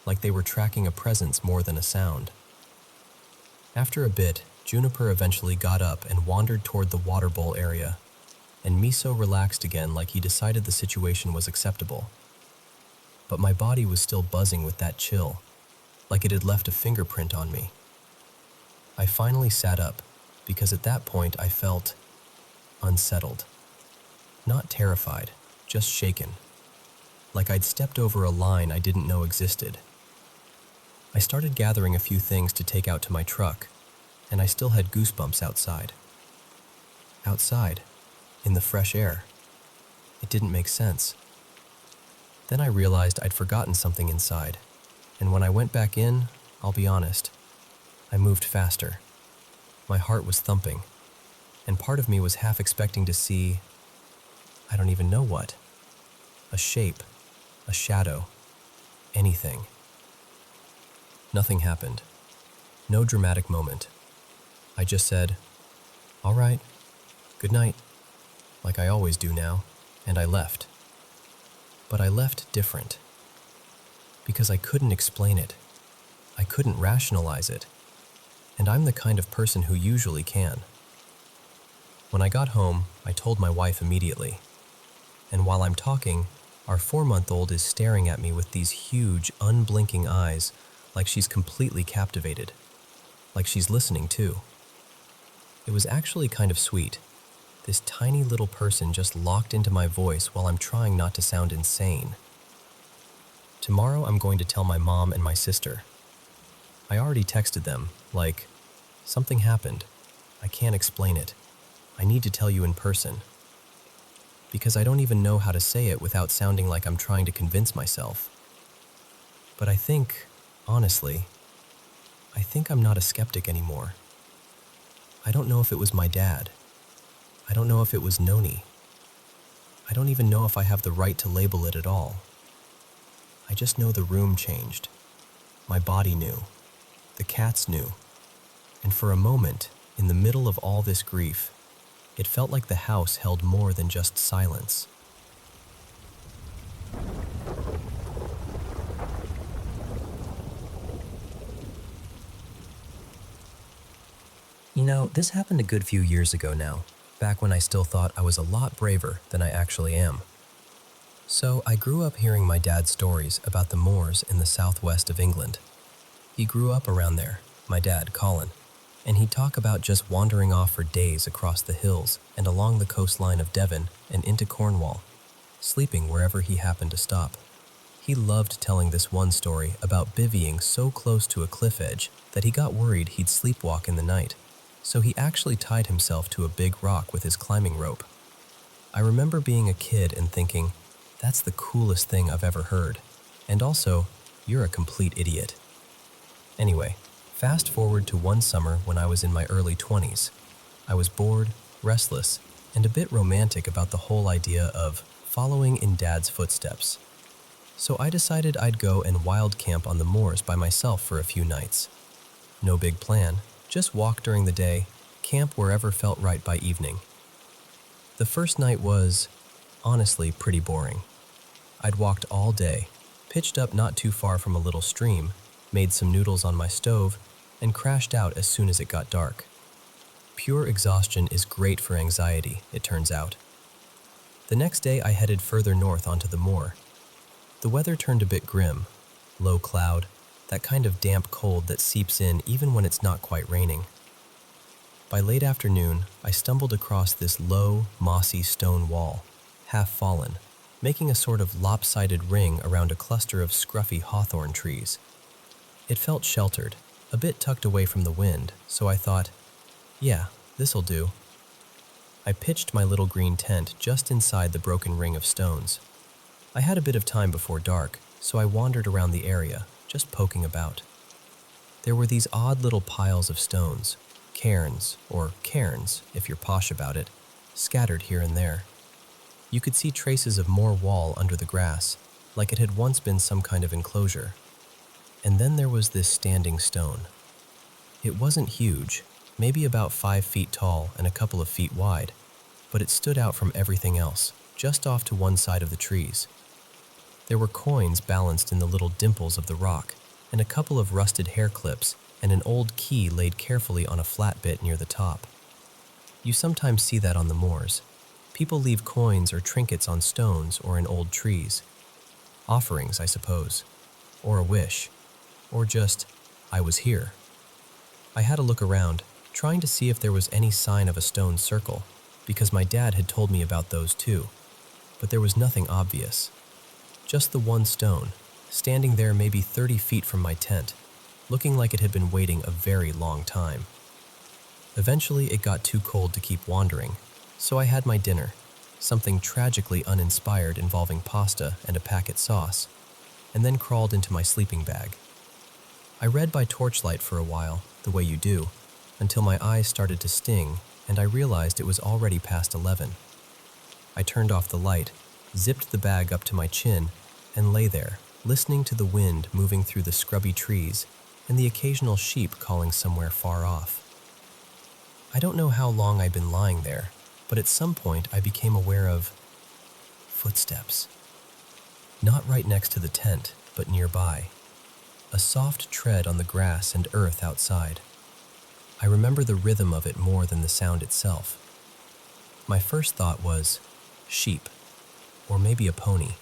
like they were tracking a presence more than a sound. After a bit, Juniper eventually got up and wandered toward the water bowl area, and me so relaxed again like he decided the situation was acceptable. But my body was still buzzing with that chill, like it had left a fingerprint on me. I finally sat up, because at that point I felt unsettled. Not terrified, just shaken. Like I'd stepped over a line I didn't know existed. I started gathering a few things to take out to my truck, and I still had goosebumps outside. Outside, in the fresh air. It didn't make sense. Then I realized I'd forgotten something inside, and when I went back in, I'll be honest, I moved faster. My heart was thumping, and part of me was half expecting to see, I don't even know what. A shape, a shadow, anything. Nothing happened. No dramatic moment. I just said, "All right, good night," like I always do now, and I left. But I left different. Because I couldn't explain it. I couldn't rationalize it. And I'm the kind of person who usually can. When I got home, I told my wife immediately. And while I'm talking, our 4-month-old is staring at me with these huge, unblinking eyes, like she's completely captivated. Like she's listening too. It was actually kind of sweet. This tiny little person just locked into my voice while I'm trying not to sound insane. Tomorrow I'm going to tell my mom and my sister. I already texted them, like, something happened. I can't explain it. I need to tell you in person. Because I don't even know how to say it without sounding like I'm trying to convince myself. But I think, honestly, I'm not a skeptic anymore. I don't know if it was my dad. I don't know if it was Noni. I don't even know if I have the right to label it at all. I just know the room changed. My body knew. The cats knew. And for a moment, in the middle of all this grief, it felt like the house held more than just silence. You know, this happened a good few years ago now, back when I still thought I was a lot braver than I actually am. So I grew up hearing my dad's stories about the moors in the southwest of England. He grew up around there, my dad, Colin, and he'd talk about just wandering off for days across the hills and along the coastline of Devon and into Cornwall, sleeping wherever he happened to stop. He loved telling this one story about bivvying so close to a cliff edge that he got worried he'd sleepwalk in the night, so he actually tied himself to a big rock with his climbing rope. I remember being a kid and thinking, that's the coolest thing I've ever heard, and also, you're a complete idiot. Anyway, fast forward to one summer when I was in my early 20s. I was bored, restless, and a bit romantic about the whole idea of following in Dad's footsteps. So I decided I'd go and wild camp on the moors by myself for a few nights. No big plan, just walk during the day, camp wherever felt right by evening. The first night was, honestly, pretty boring. I'd walked all day, pitched up not too far from a little stream, made some noodles on my stove, and crashed out as soon as it got dark. Pure exhaustion is great for anxiety, it turns out. The next day I headed further north onto the moor. The weather turned a bit grim, low cloud, that kind of damp cold that seeps in even when it's not quite raining. By late afternoon, I stumbled across this low, mossy stone wall, half fallen, making a sort of lopsided ring around a cluster of scruffy hawthorn trees. It felt sheltered, a bit tucked away from the wind, so I thought, yeah, this'll do. I pitched my little green tent just inside the broken ring of stones. I had a bit of time before dark, so I wandered around the area, just poking about. There were these odd little piles of stones, cairns, or cairns if you're posh about it, scattered here and there. You could see traces of more wall under the grass, like it had once been some kind of enclosure. And then there was this standing stone. It wasn't huge, maybe about 5 feet tall and a couple of feet wide, but it stood out from everything else, just off to one side of the trees. There were coins balanced in the little dimples of the rock, and a couple of rusted hair clips and an old key laid carefully on a flat bit near the top. You sometimes see that on the moors. People leave coins or trinkets on stones or in old trees. Offerings, I suppose. Or a wish. Or just, I was here. I had a look around, trying to see if there was any sign of a stone circle, because my dad had told me about those too. But there was nothing obvious. Just the one stone, standing there maybe 30 feet from my tent, looking like it had been waiting a very long time. Eventually, it got too cold to keep wandering, so I had my dinner, something tragically uninspired involving pasta and a packet sauce, and then crawled into my sleeping bag. I read by torchlight for a while, the way you do, until my eyes started to sting and I realized it was already past 11. I turned off the light, zipped the bag up to my chin, and lay there, listening to the wind moving through the scrubby trees and the occasional sheep calling somewhere far off. I don't know how long I'd been lying there, but at some point I became aware of footsteps. Not right next to the tent, but nearby. A soft tread on the grass and earth outside. I remember the rhythm of it more than the sound itself. My first thought was, sheep, or maybe a pony.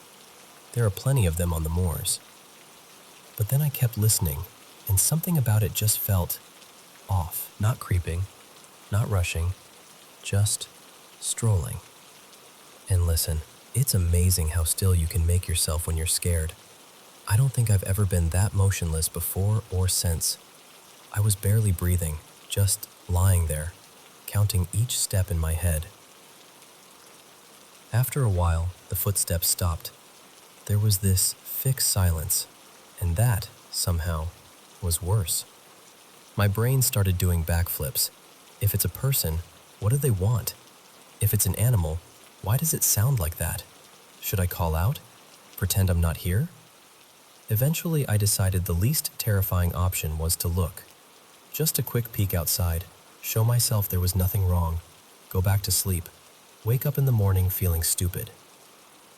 There are plenty of them on the moors. But then I kept listening, and something about it just felt off. Not creeping, not rushing, just strolling. And listen, it's amazing how still you can make yourself when you're scared. I don't think I've ever been that motionless before or since. I was barely breathing, just lying there, counting each step in my head. After a while, the footsteps stopped. There was this fixed silence, and that, somehow, was worse. My brain started doing backflips. If it's a person, what do they want? If it's an animal, why does it sound like that? Should I call out? Pretend I'm not here? Eventually, I decided the least terrifying option was to look. Just a quick peek outside, show myself there was nothing wrong, go back to sleep, wake up in the morning feeling stupid.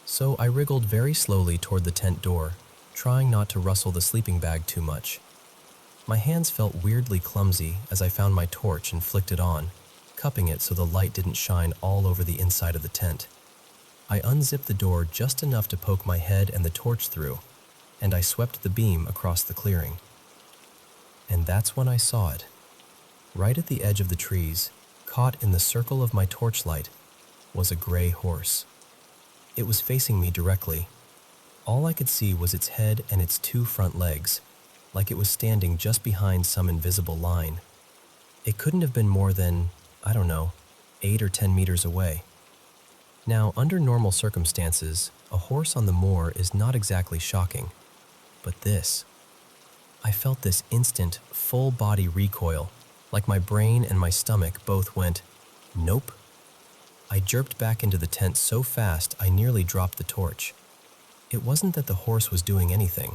So I wriggled very slowly toward the tent door, trying not to rustle the sleeping bag too much. My hands felt weirdly clumsy as I found my torch and flicked it on, cupping it so the light didn't shine all over the inside of the tent. I unzipped the door just enough to poke my head and the torch through, and I swept the beam across the clearing. And that's when I saw it. Right at the edge of the trees, caught in the circle of my torchlight, was a gray horse. It was facing me directly. All I could see was its head and its two front legs, like it was standing just behind some invisible line. It couldn't have been more than, 8 or 10 meters away. Now, under normal circumstances, a horse on the moor is not exactly shocking. But this, I felt this instant, full-body recoil, like my brain and my stomach both went, nope. I jerked back into the tent so fast I nearly dropped the torch. It wasn't that the horse was doing anything.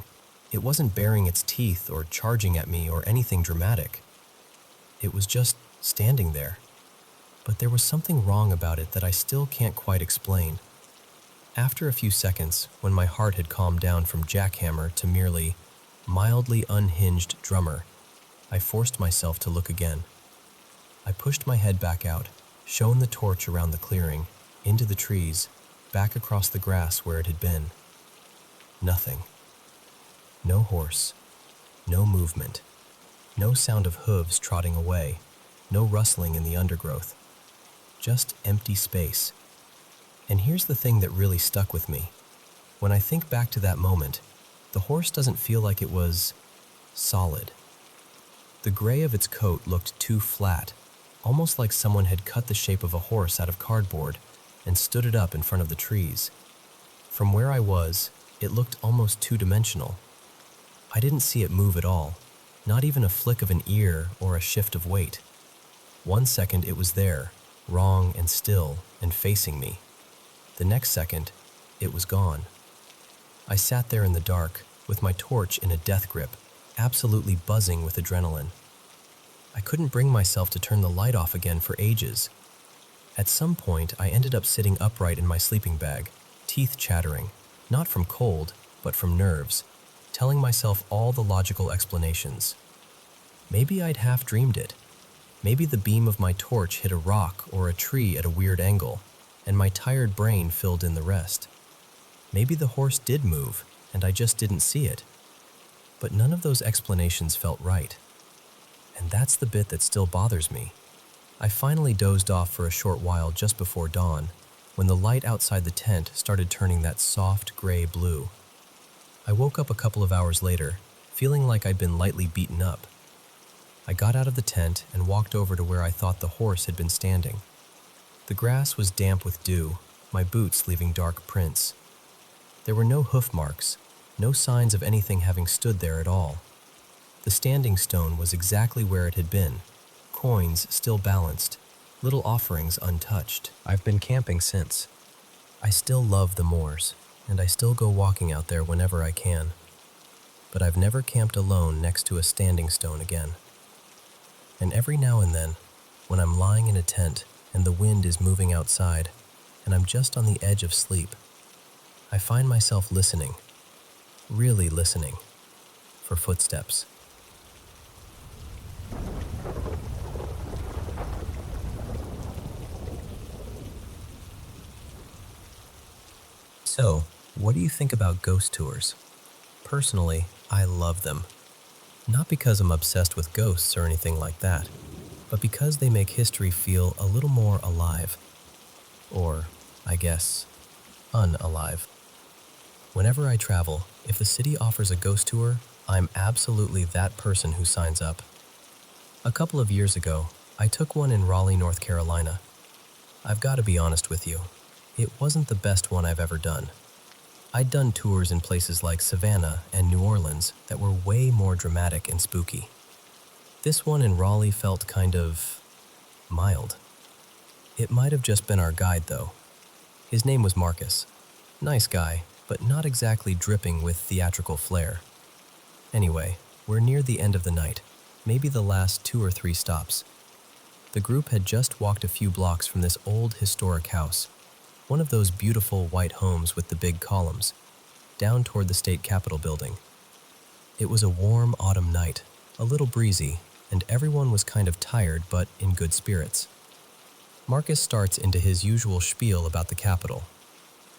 It wasn't baring its teeth or charging at me or anything dramatic. It was just standing there. But there was something wrong about it that I still can't quite explain. After a few seconds, when my heart had calmed down from jackhammer to merely mildly unhinged drummer, I forced myself to look again. I pushed my head back out, shone the torch around the clearing, into the trees, back across the grass where it had been. Nothing. No horse. No movement. No sound of hooves trotting away. No rustling in the undergrowth. Just empty space. And here's the thing that really stuck with me. When I think back to that moment, the horse doesn't feel like it was solid. The gray of its coat looked too flat, almost like someone had cut the shape of a horse out of cardboard and stood it up in front of the trees. From where I was, it looked almost two-dimensional. I didn't see it move at all, not even a flick of an ear or a shift of weight. 1 second it was there, wrong and still, and facing me. The next second, it was gone. I sat there in the dark, with my torch in a death grip, absolutely buzzing with adrenaline. I couldn't bring myself to turn the light off again for ages. At some point, I ended up sitting upright in my sleeping bag, teeth chattering, not from cold, but from nerves, telling myself all the logical explanations. Maybe I'd half-dreamed it. Maybe the beam of my torch hit a rock or a tree at a weird angle, and my tired brain filled in the rest. Maybe the horse did move, and I just didn't see it. But none of those explanations felt right. And that's the bit that still bothers me. I finally dozed off for a short while just before dawn, when the light outside the tent started turning that soft gray blue. I woke up a couple of hours later, feeling like I'd been lightly beaten up. I got out of the tent and walked over to where I thought the horse had been standing. The grass was damp with dew, my boots leaving dark prints. There were no hoof marks, no signs of anything having stood there at all. The standing stone was exactly where it had been, coins still balanced, little offerings untouched. I've been camping since. I still love the moors, and I still go walking out there whenever I can. But I've never camped alone next to a standing stone again. And every now and then, when I'm lying in a tent and the wind is moving outside, and I'm just on the edge of sleep, I find myself listening, really listening, for footsteps. So, what do you think about ghost tours? Personally, I love them. Not because I'm obsessed with ghosts or anything like that, but because they make history feel a little more alive. Or, I guess, unalive. Whenever I travel, if the city offers a ghost tour, I'm absolutely that person who signs up. A couple of years ago, I took one in Raleigh, North Carolina. I've got to be honest with you, it wasn't the best one I've ever done. I'd done tours in places like Savannah and New Orleans that were way more dramatic and spooky. This one in Raleigh felt kind of mild. It might have just been our guide, though. His name was Marcus. Nice guy, but not exactly dripping with theatrical flair. Anyway, we're near the end of the night, maybe the last 2 or 3 stops. The group had just walked a few blocks from this old historic house, one of those beautiful white homes with the big columns, down toward the state capitol building. It was a warm autumn night, a little breezy, and everyone was kind of tired but in good spirits. Marcus starts into his usual spiel about the Capitol.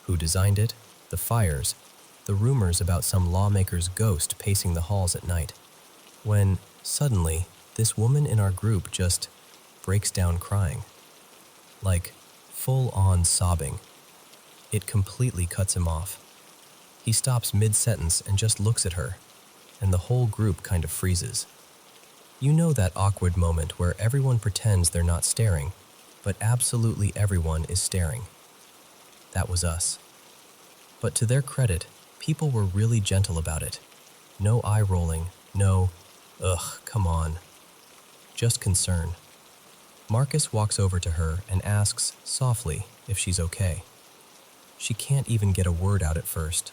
Who designed it, the fires, the rumors about some lawmaker's ghost pacing the halls at night. When, suddenly, this woman in our group just breaks down crying. Like, full-on sobbing. It completely cuts him off. He stops mid-sentence and just looks at her, and the whole group kind of freezes. You know that awkward moment where everyone pretends they're not staring, but absolutely everyone is staring. That was us. But to their credit, people were really gentle about it. No eye-rolling, no, ugh, come on. Just concern. Marcus walks over to her and asks, softly, if she's okay. She can't even get a word out at first.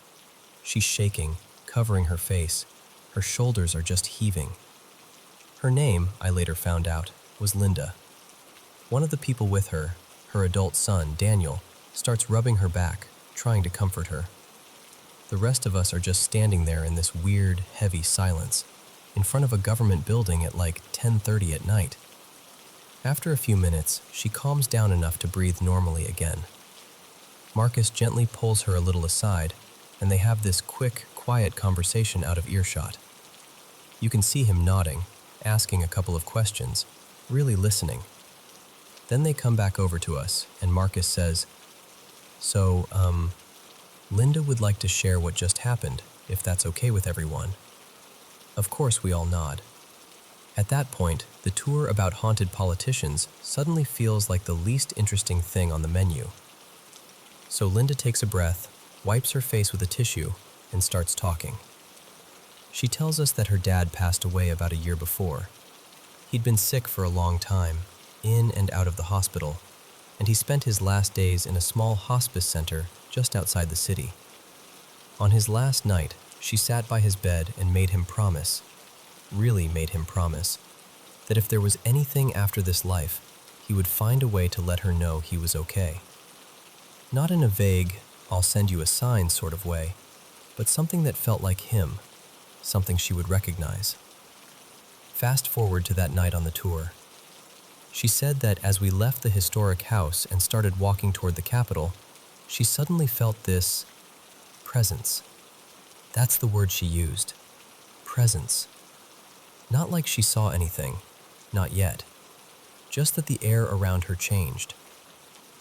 She's shaking, covering her face. Her shoulders are just heaving. Her name, I later found out, was Linda. One of the people with her, her adult son, Daniel, starts rubbing her back, trying to comfort her. The rest of us are just standing there in this weird, heavy silence, in front of a government building at like 10:30 at night. After a few minutes, she calms down enough to breathe normally again. Marcus gently pulls her a little aside, and they have this quick, quiet conversation out of earshot. You can see him nodding, asking a couple of questions, really listening. Then they come back over to us, and Marcus says, So, Linda would like to share what just happened, if that's okay with everyone. Of course we all nod. At that point, the tour about haunted politicians suddenly feels like the least interesting thing on the menu. So Linda takes a breath, wipes her face with a tissue, and starts talking. She tells us that her dad passed away about a year before. He'd been sick for a long time, in and out of the hospital, and he spent his last days in a small hospice center just outside the city. On his last night, she sat by his bed and made him promise, really made him promise, that if there was anything after this life, he would find a way to let her know he was okay. Not in a vague, I'll send you a sign sort of way, but something that felt like him, something she would recognize. Fast forward to that night on the tour. She said that as we left the historic house and started walking toward the Capitol, she suddenly felt this presence. That's the word she used. Presence. Not like she saw anything. Not yet. Just that the air around her changed.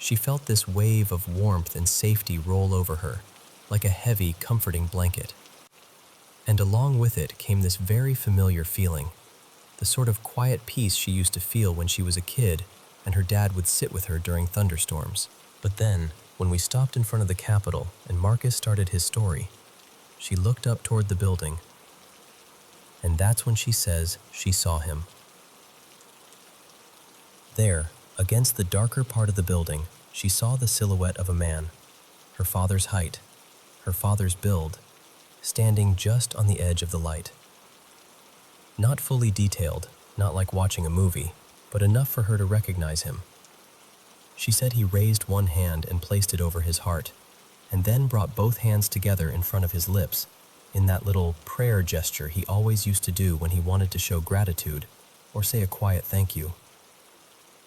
She felt this wave of warmth and safety roll over her, like a heavy, comforting blanket. And along with it came this very familiar feeling, the sort of quiet peace she used to feel when she was a kid and her dad would sit with her during thunderstorms. But then, when we stopped in front of the Capitol and Marcus started his story, she looked up toward the building, and that's when she says she saw him. There, against the darker part of the building, she saw the silhouette of a man, her father's height, her father's build, standing just on the edge of the light. Not fully detailed, not like watching a movie, but enough for her to recognize him. She said he raised one hand and placed it over his heart, and then brought both hands together in front of his lips, in that little prayer gesture he always used to do when he wanted to show gratitude or say a quiet thank you.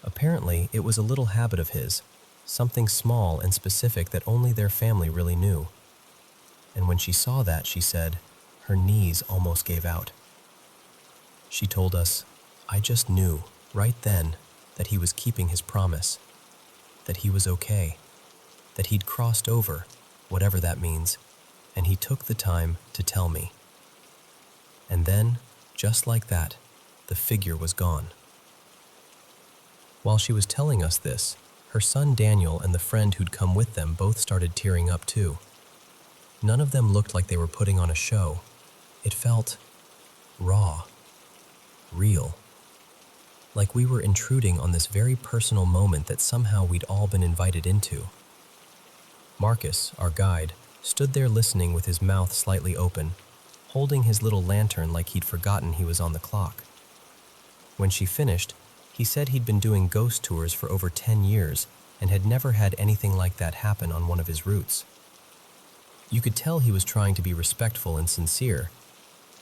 Apparently, it was a little habit of his, something small and specific that only their family really knew. And when she saw that, she said, her knees almost gave out. She told us, I just knew, right then, that he was keeping his promise, that he was okay, that he'd crossed over, whatever that means, and he took the time to tell me. And then, just like that, the figure was gone. While she was telling us this, her son Daniel and the friend who'd come with them both started tearing up too. None of them looked like they were putting on a show. It felt raw, real. Like we were intruding on this very personal moment that somehow we'd all been invited into. Marcus, our guide, stood there listening with his mouth slightly open, holding his little lantern like he'd forgotten he was on the clock. When she finished, he said he'd been doing ghost tours for over 10 years and had never had anything like that happen on one of his routes. You could tell he was trying to be respectful and sincere,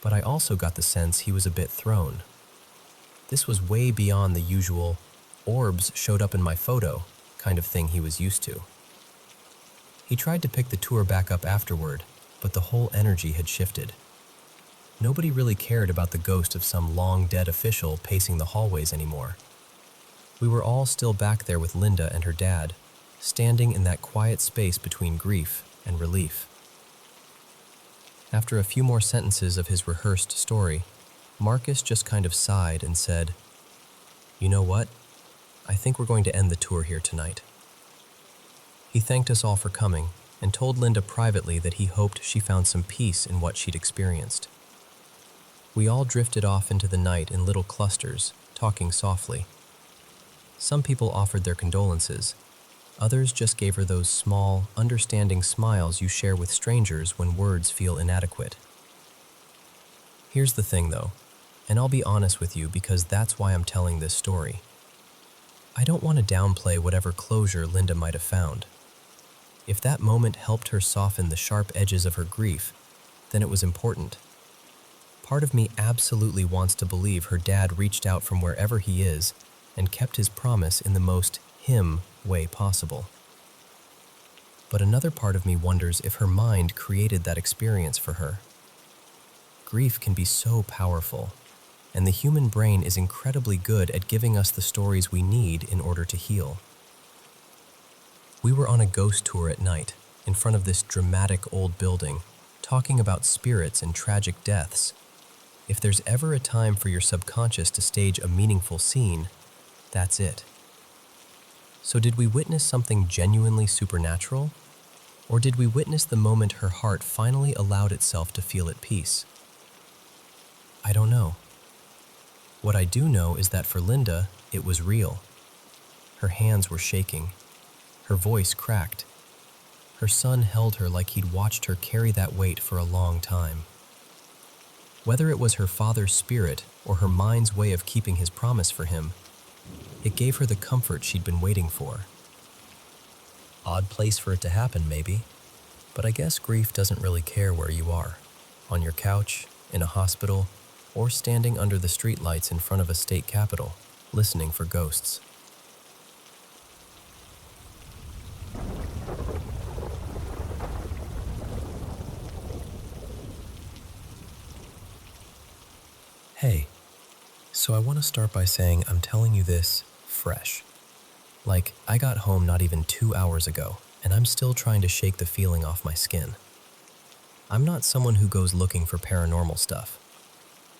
but I also got the sense he was a bit thrown. This was way beyond the usual orbs showed up in my photo kind of thing he was used to. He tried to pick the tour back up afterward, but the whole energy had shifted. Nobody really cared about the ghost of some long-dead official pacing the hallways anymore. We were all still back there with Linda and her dad, standing in that quiet space between grief and relief. After a few more sentences of his rehearsed story, Marcus just kind of sighed and said, "You know what? I think we're going to end the tour here tonight." He thanked us all for coming and told Linda privately that he hoped she found some peace in what she'd experienced. We all drifted off into the night in little clusters, talking softly. Some people offered their condolences. Others just gave her those small, understanding smiles you share with strangers when words feel inadequate. Here's the thing, though, and I'll be honest with you because that's why I'm telling this story. I don't want to downplay whatever closure Linda might have found. If that moment helped her soften the sharp edges of her grief, then it was important. Part of me absolutely wants to believe her dad reached out from wherever he is and kept his promise in the most him way possible. But another part of me wonders if her mind created that experience for her. Grief can be so powerful, and the human brain is incredibly good at giving us the stories we need in order to heal. We were on a ghost tour at night, in front of this dramatic old building, talking about spirits and tragic deaths. If there's ever a time for your subconscious to stage a meaningful scene, that's it. So did we witness something genuinely supernatural? Or did we witness the moment her heart finally allowed itself to feel at peace? I don't know. What I do know is that for Linda, it was real. Her hands were shaking. Her voice cracked. Her son held her like he'd watched her carry that weight for a long time. Whether it was her father's spirit or her mind's way of keeping his promise for him, it gave her the comfort she'd been waiting for. Odd place for it to happen, maybe, but I guess grief doesn't really care where you are, on your couch, in a hospital, or standing under the streetlights in front of a state capitol. listening for ghosts. Hey, so I want to start by saying I'm telling you this fresh. Like, I got home not even 2 hours ago, and I'm still trying to shake the feeling off my skin. I'm not someone who goes looking for paranormal stuff.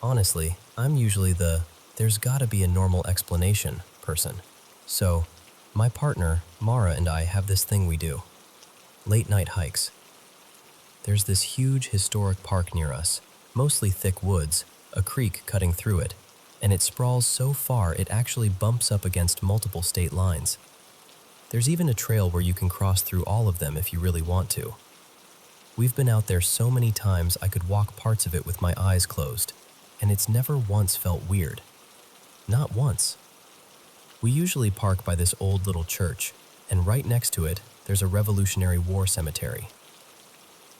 Honestly, I'm usually the "there's gotta be a normal explanation" person. So, my partner, Mara, and I have this thing we do. Late night hikes. There's this huge historic park near us, mostly thick woods, a creek cutting through it, and it sprawls so far it actually bumps up against multiple state lines. There's even a trail where you can cross through all of them if you really want to. We've been out there so many times I could walk parts of it with my eyes closed, and it's never once felt weird. Not once. We usually park by this old little church, and right next to it, there's a Revolutionary War cemetery.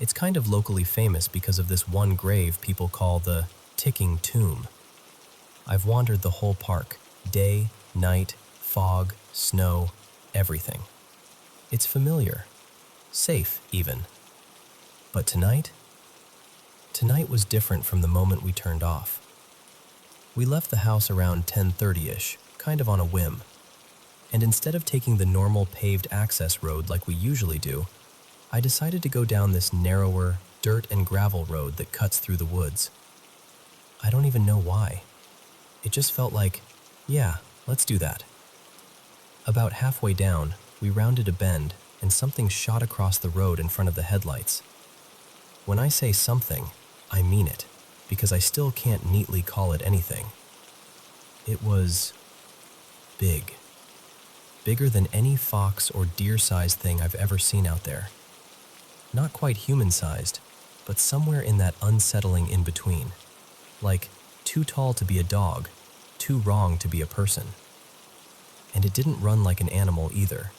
It's kind of locally famous because of this one grave people call the ticking tomb. I've wandered the whole park, day, night, fog, snow, everything. It's familiar. Safe, even. But tonight was different from the moment we turned off. We left the house around 10:30-ish, kind of on a whim. And instead of taking the normal paved access road like we usually do, I decided to go down this narrower, dirt and gravel road that cuts through the woods. I don't even know why. It just felt like, yeah, let's do that. About halfway down, we rounded a bend and something shot across the road in front of the headlights. When I say something, I mean it, because I still can't neatly call it anything. It was big. Bigger than any fox or deer-sized thing I've ever seen out there. Not quite human-sized, but somewhere in that unsettling in-between. Like, too tall to be a dog, too wrong to be a person. And it didn't run like an animal either.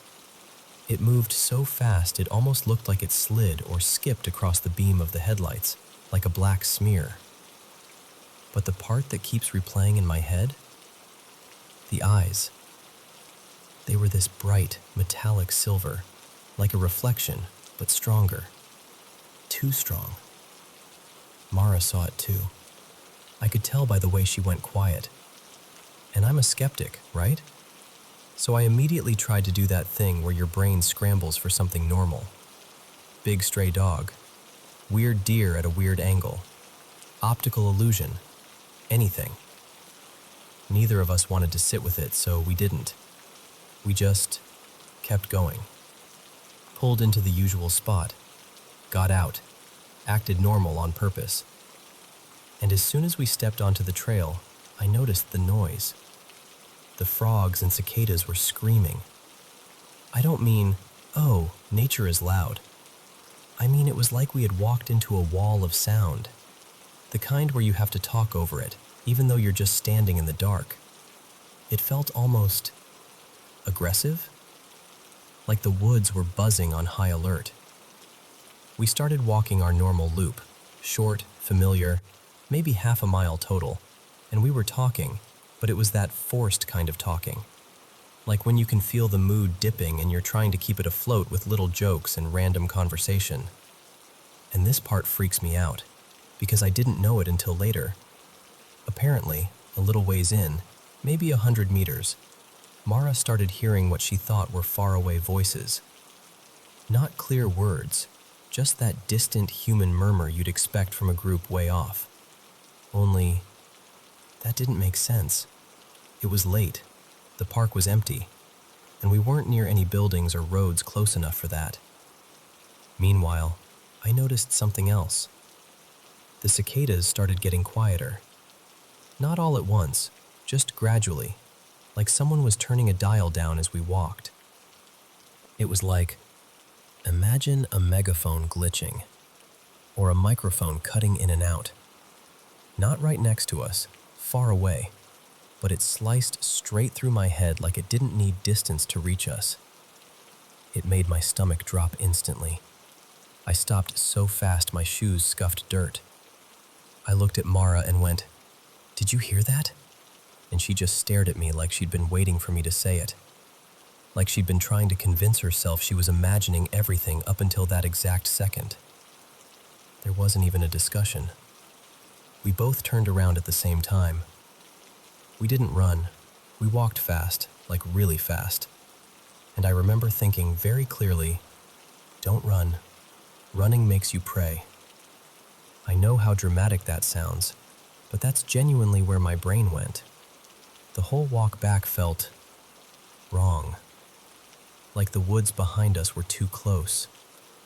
It moved so fast it almost looked like it slid or skipped across the beam of the headlights, like a black smear. But the part that keeps replaying in my head? The eyes. They were this bright, metallic silver, like a reflection, but stronger. Too strong. Mara saw it too. I could tell by the way she went quiet. And I'm a skeptic, right? So I immediately tried to do that thing where your brain scrambles for something normal. Big stray dog. Weird deer at a weird angle. Optical illusion. Anything. Neither of us wanted to sit with it, so we didn't. We just kept going. Pulled into the usual spot. Got out. Acted normal on purpose. And as soon as we stepped onto the trail, I noticed the noise. The frogs and cicadas were screaming. I don't mean, oh, nature is loud. I mean, it was like we had walked into a wall of sound. The kind where you have to talk over it, even though you're just standing in the dark. It felt almost aggressive? Like the woods were buzzing on high alert. We started walking our normal loop, short, familiar, maybe half a mile total, and we were talking, but it was that forced kind of talking. Like when you can feel the mood dipping and you're trying to keep it afloat with little jokes and random conversation. And this part freaks me out, because I didn't know it until later. Apparently, a little ways in, maybe 100 meters, Mara started hearing what she thought were faraway voices. Not clear words, just that distant human murmur you'd expect from a group way off. Only, that didn't make sense. It was late, the park was empty, and we weren't near any buildings or roads close enough for that. Meanwhile, I noticed something else. The cicadas started getting quieter. Not all at once, just gradually, like someone was turning a dial down as we walked. It was like, imagine a megaphone glitching, or a microphone cutting in and out. Not right next to us, far away, but it sliced straight through my head like it didn't need distance to reach us. It made my stomach drop instantly. I stopped so fast my shoes scuffed dirt. I looked at Mara and went, "Did you hear that?" And and she just stared at me like she'd been waiting for me to say it. Like she'd been trying to convince herself she was imagining everything up until that exact second. There wasn't even a discussion. We both turned around at the same time. We didn't run. We walked fast, like really fast. And I remember thinking very clearly, don't run. Running makes you pray. I know how dramatic that sounds, but that's genuinely where my brain went. The whole walk back felt wrong. Like the woods behind us were too close.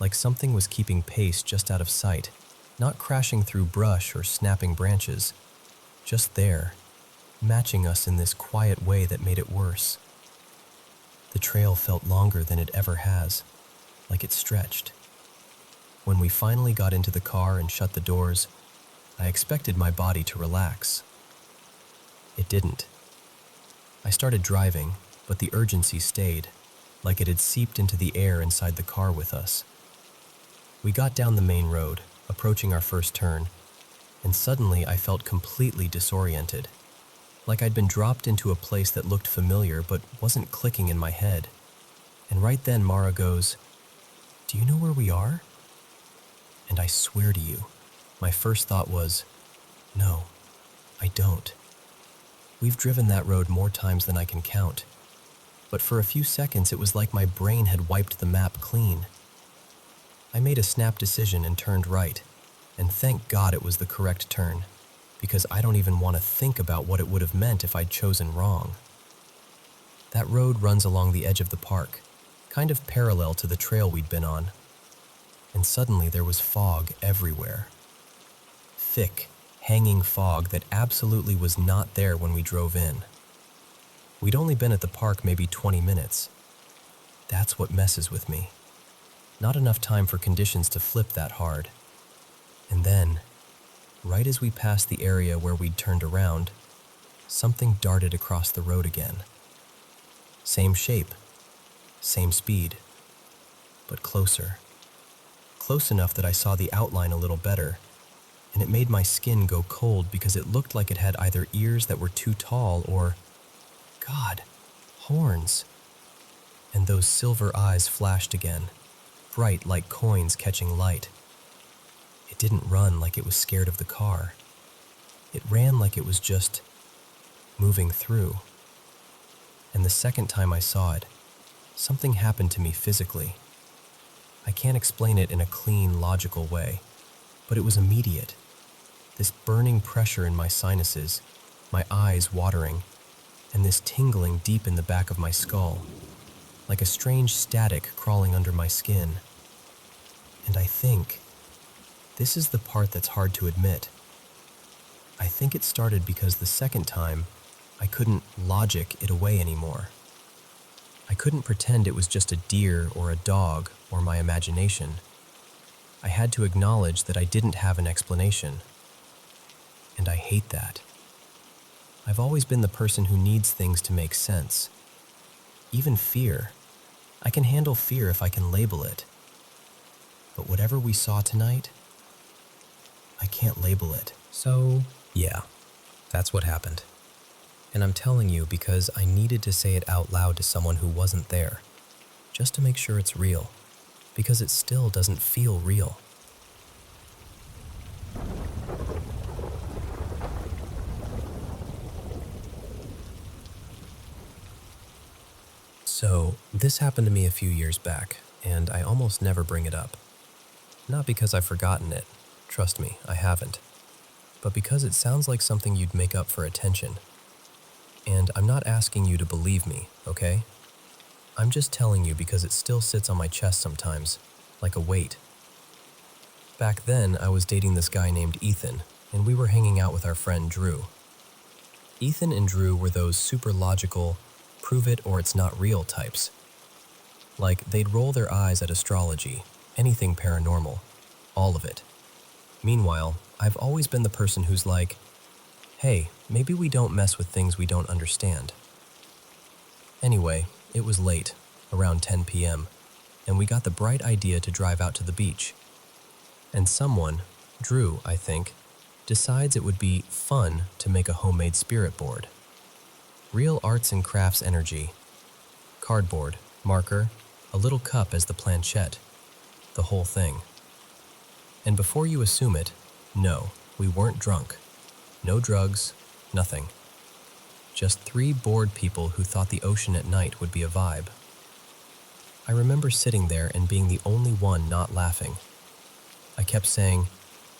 Like something was keeping pace just out of sight, not crashing through brush or snapping branches. Just there, matching us in this quiet way that made it worse. The trail felt longer than it ever has, like it stretched. When we finally got into the car and shut the doors, I expected my body to relax. It didn't. I started driving, but the urgency stayed, like it had seeped into the air inside the car with us. We got down the main road, approaching our first turn, and suddenly I felt completely disoriented, like I'd been dropped into a place that looked familiar but wasn't clicking in my head. And right then Mara goes, "Do you know where we are?" And I swear to you, my first thought was, no, I don't. We've driven that road more times than I can count, but for a few seconds it was like my brain had wiped the map clean. I made a snap decision and turned right, and thank God it was the correct turn, because I don't even want to think about what it would have meant if I'd chosen wrong. That road runs along the edge of the park, kind of parallel to the trail we'd been on. And suddenly there was fog everywhere. Thick, hanging fog that absolutely was not there when we drove in. We'd only been at the park maybe 20 minutes. That's what messes with me. Not enough time for conditions to flip that hard. And then, right as we passed the area where we'd turned around, something darted across the road again. Same shape, same speed, but closer. Close enough that I saw the outline a little better, and it made my skin go cold because it looked like it had either ears that were too tall or, God, horns. And those silver eyes flashed again, bright like coins catching light. It didn't run like it was scared of the car. It ran like it was just moving through. And the second time I saw it, something happened to me physically. I can't explain it in a clean, logical way, but it was immediate. This burning pressure in my sinuses, my eyes watering, and this tingling deep in the back of my skull, like a strange static crawling under my skin. And I think, this is the part that's hard to admit, I think it started because the second time, I couldn't logic it away anymore. I couldn't pretend it was just a deer or a dog or my imagination. I had to acknowledge that I didn't have an explanation. And I hate that. I've always been the person who needs things to make sense. Even fear. I can handle fear if I can label it. But whatever we saw tonight, I can't label it. So, yeah, that's what happened. And I'm telling you because I needed to say it out loud to someone who wasn't there, just to make sure it's real, because it still doesn't feel real. So, this happened to me a few years back, and I almost never bring it up. Not because I've forgotten it, trust me, I haven't, but because it sounds like something you'd make up for attention. And I'm not asking you to believe me, okay? I'm just telling you because it still sits on my chest sometimes, like a weight. Back then, I was dating this guy named Ethan, and we were hanging out with our friend Drew. Ethan and Drew were those super logical, prove it or it's not real types. Like, they'd roll their eyes at astrology, anything paranormal, all of it. Meanwhile, I've always been the person who's like, hey, maybe we don't mess with things we don't understand. Anyway, it was late, around 10 p.m., and we got the bright idea to drive out to the beach. And someone, Drew, I think, decides it would be fun to make a homemade spirit board. Real arts and crafts energy. Cardboard, marker, a little cup as the planchette. The whole thing. And before you assume it, no, we weren't drunk. No drugs, nothing. Just three bored people who thought the ocean at night would be a vibe. I remember sitting there and being the only one not laughing. I kept saying,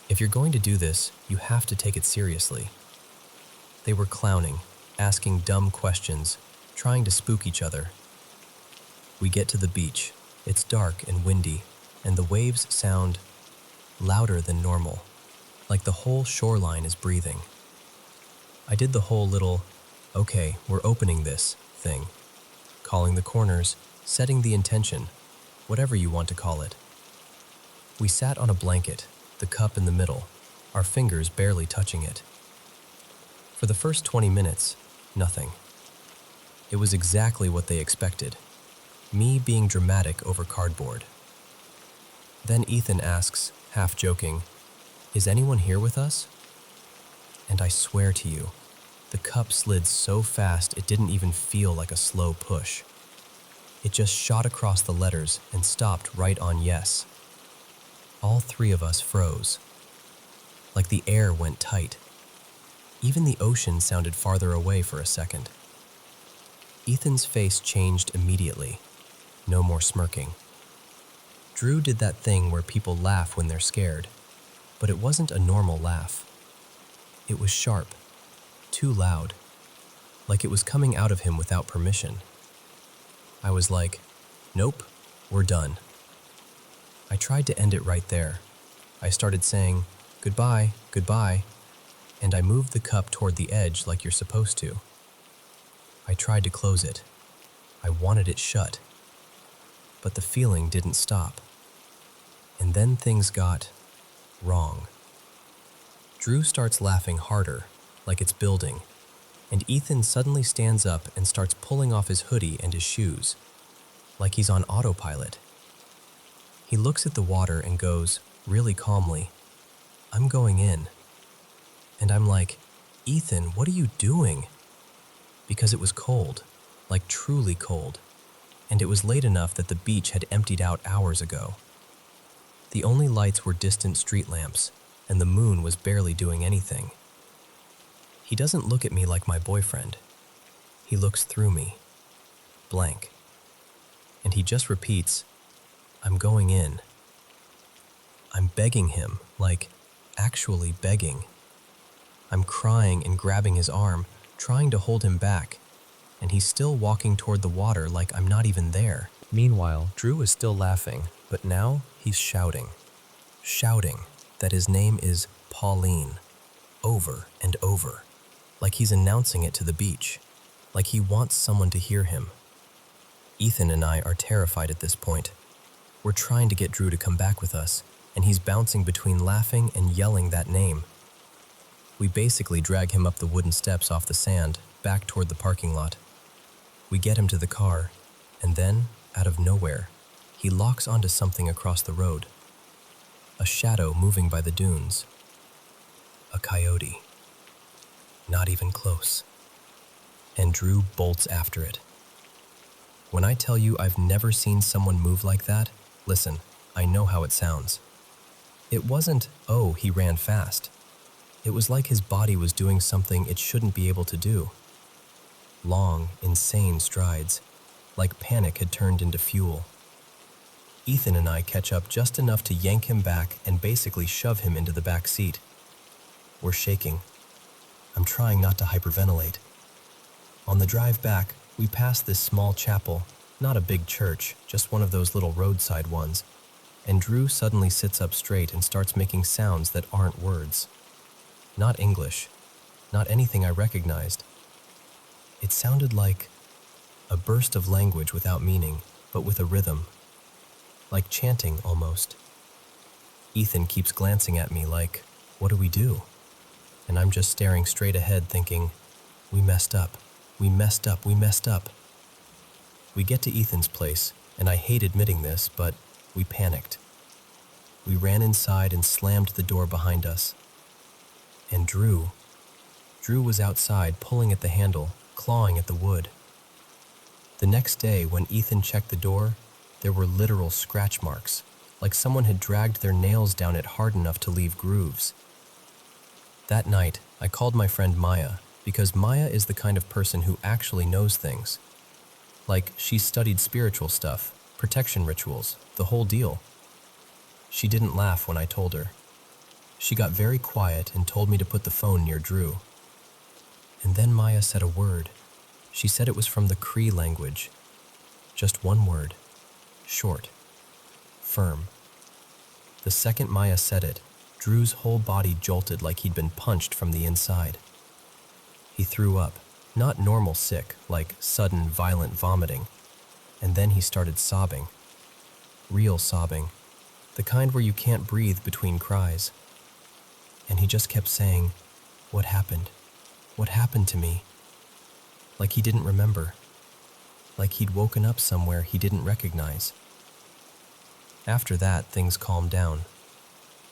if you're going to do this, you have to take it seriously. They were clowning, asking dumb questions, trying to spook each other. We get to the beach. It's dark and windy, and the waves sound louder than normal, like the whole shoreline is breathing. I did the whole little, okay, we're opening this thing, calling the corners, setting the intention, whatever you want to call it. We sat on a blanket, the cup in the middle, our fingers barely touching it. For the first 20 minutes, nothing. It was exactly what they expected, me being dramatic over cardboard. Then Ethan asks, half joking, is anyone here with us? And I swear to you, the cup slid so fast it didn't even feel like a slow push. It just shot across the letters and stopped right on yes. All three of us froze. Like the air went tight. Even the ocean sounded farther away for a second. Ethan's face changed immediately. No more smirking. Drew did that thing where people laugh when they're scared, but it wasn't a normal laugh. It was sharp, too loud, like it was coming out of him without permission. I was like, nope, we're done. I tried to end it right there. I started saying, goodbye, goodbye, and I moved the cup toward the edge like you're supposed to. I tried to close it. I wanted it shut. But the feeling didn't stop. And then things got wrong. Drew starts laughing harder, like it's building, and Ethan suddenly stands up and starts pulling off his hoodie and his shoes, like he's on autopilot. He looks at the water and goes, really calmly, I'm going in. And I'm like, Ethan, what are you doing? Because it was cold, like truly cold, and it was late enough that the beach had emptied out hours ago. The only lights were distant street lamps, and the moon was barely doing anything. He doesn't look at me like my boyfriend. He looks through me, blank. And he just repeats, I'm going in. I'm begging him, like, actually begging. I'm crying and grabbing his arm, trying to hold him back, and he's still walking toward the water like I'm not even there. Meanwhile, Drew is still laughing, but now he's shouting that his name is Pauline, over and over, like he's announcing it to the beach, like he wants someone to hear him. Ethan and I are terrified at this point. We're trying to get Drew to come back with us, and he's bouncing between laughing and yelling that name. We basically drag him up the wooden steps off the sand, back toward the parking lot. We get him to the car, and then, out of nowhere, he locks onto something across the road. A shadow moving by the dunes. A coyote. Not even close. And Drew bolts after it. When I tell you I've never seen someone move like that, listen, I know how it sounds. It wasn't, oh, he ran fast. It was like his body was doing something it shouldn't be able to do. Long, insane strides, like panic had turned into fuel. Ethan and I catch up just enough to yank him back and basically shove him into the back seat. We're shaking. I'm trying not to hyperventilate. On the drive back, we pass this small chapel, not a big church, just one of those little roadside ones, and Drew suddenly sits up straight and starts making sounds that aren't words. Not English, not anything I recognized. It sounded like a burst of language without meaning, but with a rhythm. Like chanting, almost. Ethan keeps glancing at me like, what do we do? And I'm just staring straight ahead thinking, we messed up, we messed up, we messed up. We get to Ethan's place, and I hate admitting this, but we panicked. We ran inside and slammed the door behind us. And Drew was outside pulling at the handle, clawing at the wood. The next day, when Ethan checked the door, there were literal scratch marks, like someone had dragged their nails down it hard enough to leave grooves. That night, I called my friend Maya, because Maya is the kind of person who actually knows things. Like, she's studied spiritual stuff, protection rituals, the whole deal. She didn't laugh when I told her. She got very quiet and told me to put the phone near Drew. And then Maya said a word. She said it was from the Cree language. Just one word. Short. Firm. The second Maya said it, Drew's whole body jolted like he'd been punched from the inside. He threw up, not normal sick, like sudden violent vomiting. And then he started sobbing. Real sobbing. The kind where you can't breathe between cries. And he just kept saying, "What happened? What happened to me?" Like he didn't remember. Like he'd woken up somewhere he didn't recognize. After that, things calmed down.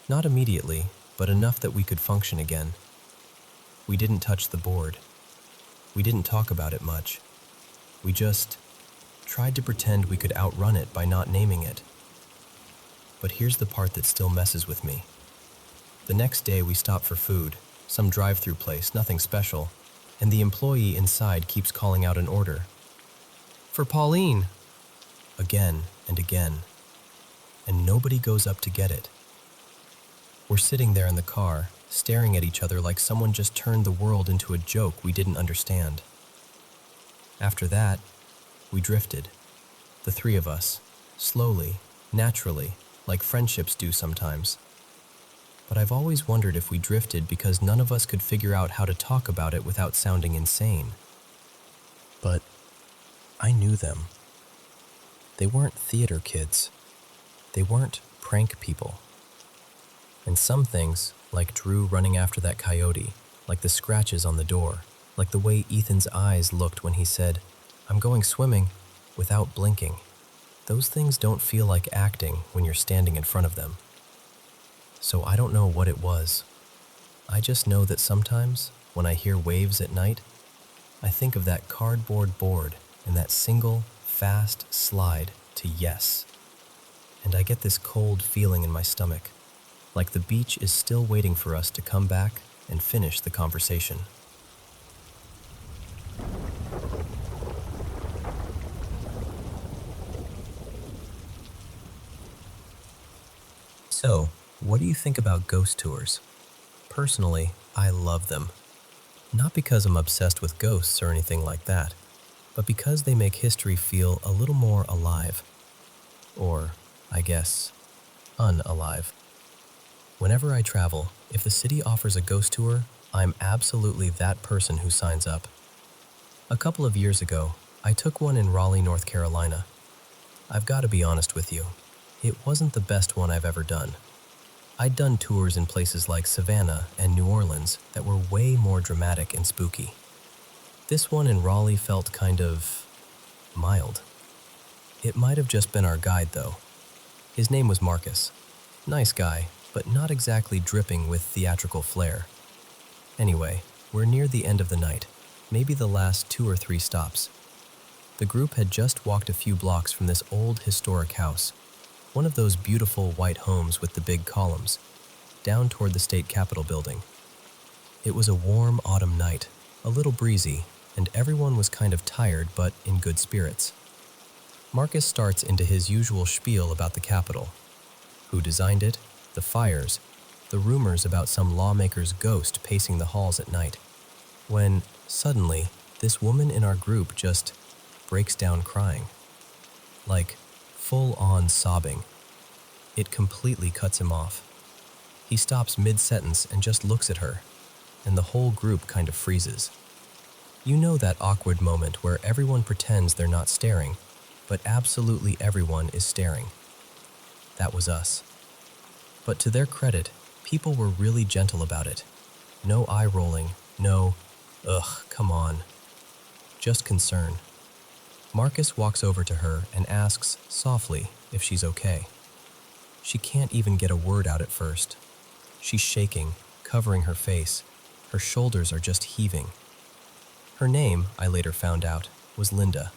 Not immediately, but enough that we could function again. We didn't touch the board. We didn't talk about it much. We just tried to pretend we could outrun it by not naming it. But here's the part that still messes with me. The next day we stop for food, some drive-through place, nothing special, and the employee inside keeps calling out an order. "For Pauline!" Again and again. And nobody goes up to get it. We're sitting there in the car, staring at each other like someone just turned the world into a joke we didn't understand. After that, we drifted. The three of us, slowly, naturally, like friendships do sometimes. But I've always wondered if we drifted because none of us could figure out how to talk about it without sounding insane. But I knew them. They weren't theater kids. They weren't prank people. And some things, like Drew running after that coyote, like the scratches on the door, like the way Ethan's eyes looked when he said, "I'm going swimming," without blinking. Those things don't feel like acting when you're standing in front of them. So I don't know what it was. I just know that sometimes, when I hear waves at night, I think of that cardboard board and that single, fast slide to yes. And I get this cold feeling in my stomach, like the beach is still waiting for us to come back and finish the conversation. So, what do you think about ghost tours? Personally, I love them. Not because I'm obsessed with ghosts or anything like that, but because they make history feel a little more alive. Or, I guess, unalive. Whenever I travel, if the city offers a ghost tour, I'm absolutely that person who signs up. A couple of years ago, I took one in Raleigh, North Carolina. I've got to be honest with you, it wasn't the best one I've ever done. I'd done tours in places like Savannah and New Orleans that were way more dramatic and spooky. This one in Raleigh felt kind of mild. It might have just been our guide, though. His name was Marcus. Nice guy, but not exactly dripping with theatrical flair. Anyway, we're near the end of the night, maybe the last 2 or 3 stops. The group had just walked a few blocks from this old historic house, one of those beautiful white homes with the big columns, down toward the state capitol building. It was a warm autumn night, a little breezy, and everyone was kind of tired but in good spirits. Marcus starts into his usual spiel about the Capitol. Who designed it, the fires, the rumors about some lawmaker's ghost pacing the halls at night. When, suddenly, this woman in our group just breaks down crying. Like, full-on sobbing. It completely cuts him off. He stops mid-sentence and just looks at her, and the whole group kind of freezes. You know that awkward moment where everyone pretends they're not staring, but absolutely everyone is staring. That was us. But to their credit, people were really gentle about it. No eye rolling, no, "Ugh, come on." Just concern. Marcus walks over to her and asks, softly, if she's okay. She can't even get a word out at first. She's shaking, covering her face. Her shoulders are just heaving. Her name, I later found out, was Linda.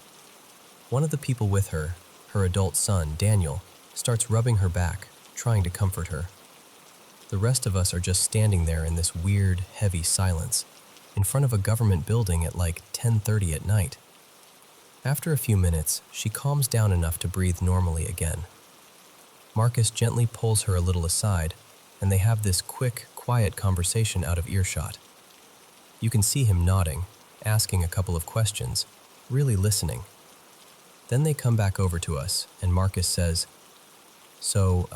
One of the people with her, her adult son, Daniel, starts rubbing her back, trying to comfort her. The rest of us are just standing there in this weird, heavy silence, in front of a government building at like 10:30 at night. After a few minutes, she calms down enough to breathe normally again. Marcus gently pulls her a little aside, and they have this quick, quiet conversation out of earshot. You can see him nodding, asking a couple of questions, really listening. Then they come back over to us, and Marcus says, "So,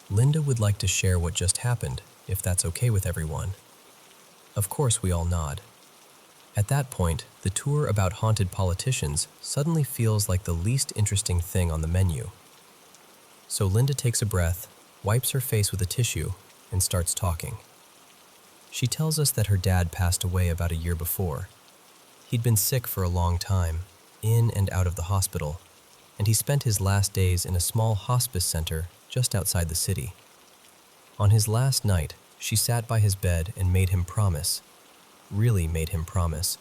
Linda would like to share what just happened, if that's okay with everyone." Of course, we all nod. At that point, the tour about haunted politicians suddenly feels like the least interesting thing on the menu. So Linda takes a breath, wipes her face with a tissue, and starts talking. She tells us that her dad passed away about a year before. He'd been sick for a long time, in and out of the hospital, and he spent his last days in a small hospice center just outside the city. On his last night, she sat by his bed and made him promise, really made him promise,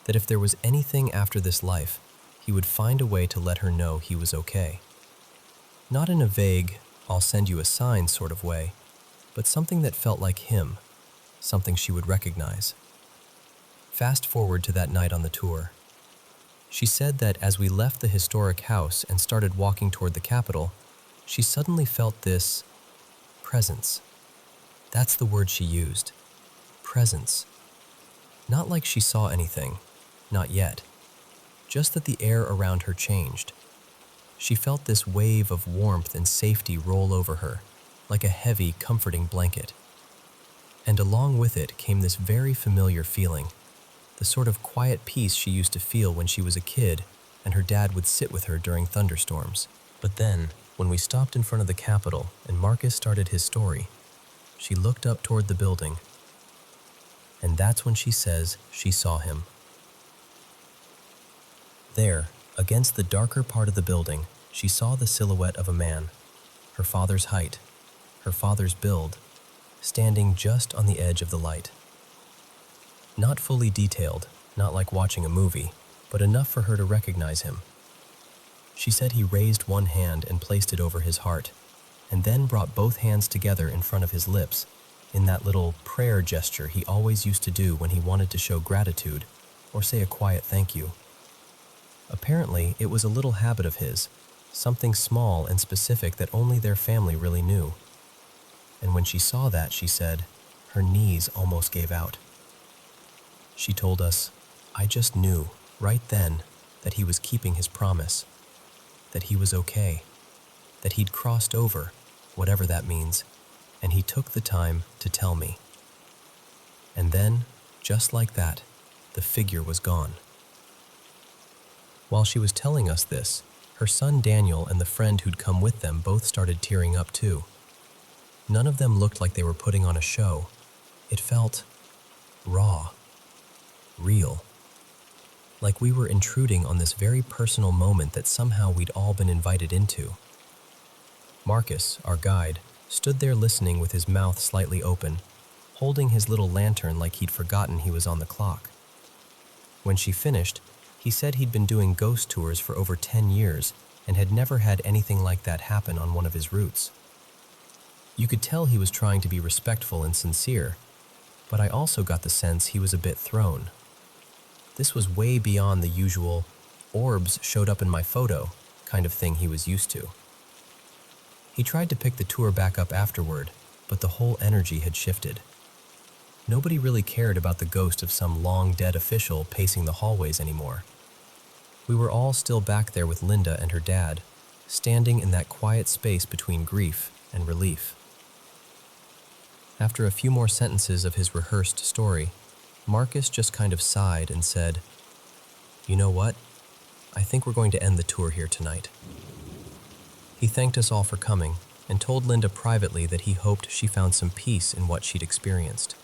that if there was anything after this life, he would find a way to let her know he was okay. Not in a vague, "I'll send you a sign" sort of way, but something that felt like him, something she would recognize. Fast forward to that night on the tour. She said that as we left the historic house and started walking toward the Capitol, she suddenly felt this presence. That's the word she used. Presence. Not like she saw anything, not yet. Just that the air around her changed. She felt this wave of warmth and safety roll over her, like a heavy, comforting blanket. And along with it came this very familiar feeling, the sort of quiet peace she used to feel when she was a kid and her dad would sit with her during thunderstorms. But then, when we stopped in front of the Capitol and Marcus started his story, she looked up toward the building, and that's when she says she saw him. There, against the darker part of the building, she saw the silhouette of a man, her father's height, her father's build, standing just on the edge of the light. Not fully detailed, not like watching a movie, but enough for her to recognize him. She said he raised one hand and placed it over his heart, and then brought both hands together in front of his lips, in that little prayer gesture he always used to do when he wanted to show gratitude or say a quiet thank you. Apparently, it was a little habit of his, something small and specific that only their family really knew. And when she saw that, she said, her knees almost gave out. She told us, "I just knew, right then, that he was keeping his promise, that he was okay, that he'd crossed over, whatever that means, and he took the time to tell me." And then, just like that, the figure was gone. While she was telling us this, her son Daniel and the friend who'd come with them both started tearing up too. None of them looked like they were putting on a show. It felt raw, real. Like we were intruding on this very personal moment that somehow we'd all been invited into. Marcus, our guide, stood there listening with his mouth slightly open, holding his little lantern like he'd forgotten he was on the clock. When she finished, he said he'd been doing ghost tours for over 10 years and had never had anything like that happen on one of his routes. You could tell he was trying to be respectful and sincere, but I also got the sense he was a bit thrown. This was way beyond the usual "orbs showed up in my photo" kind of thing he was used to. He tried to pick the tour back up afterward, but the whole energy had shifted. Nobody really cared about the ghost of some long-dead official pacing the hallways anymore. We were all still back there with Linda and her dad, standing in that quiet space between grief and relief. After a few more sentences of his rehearsed story, Marcus just kind of sighed and said, "You know what? I think we're going to end the tour here tonight." He thanked us all for coming and told Linda privately that he hoped she found some peace in what she'd experienced.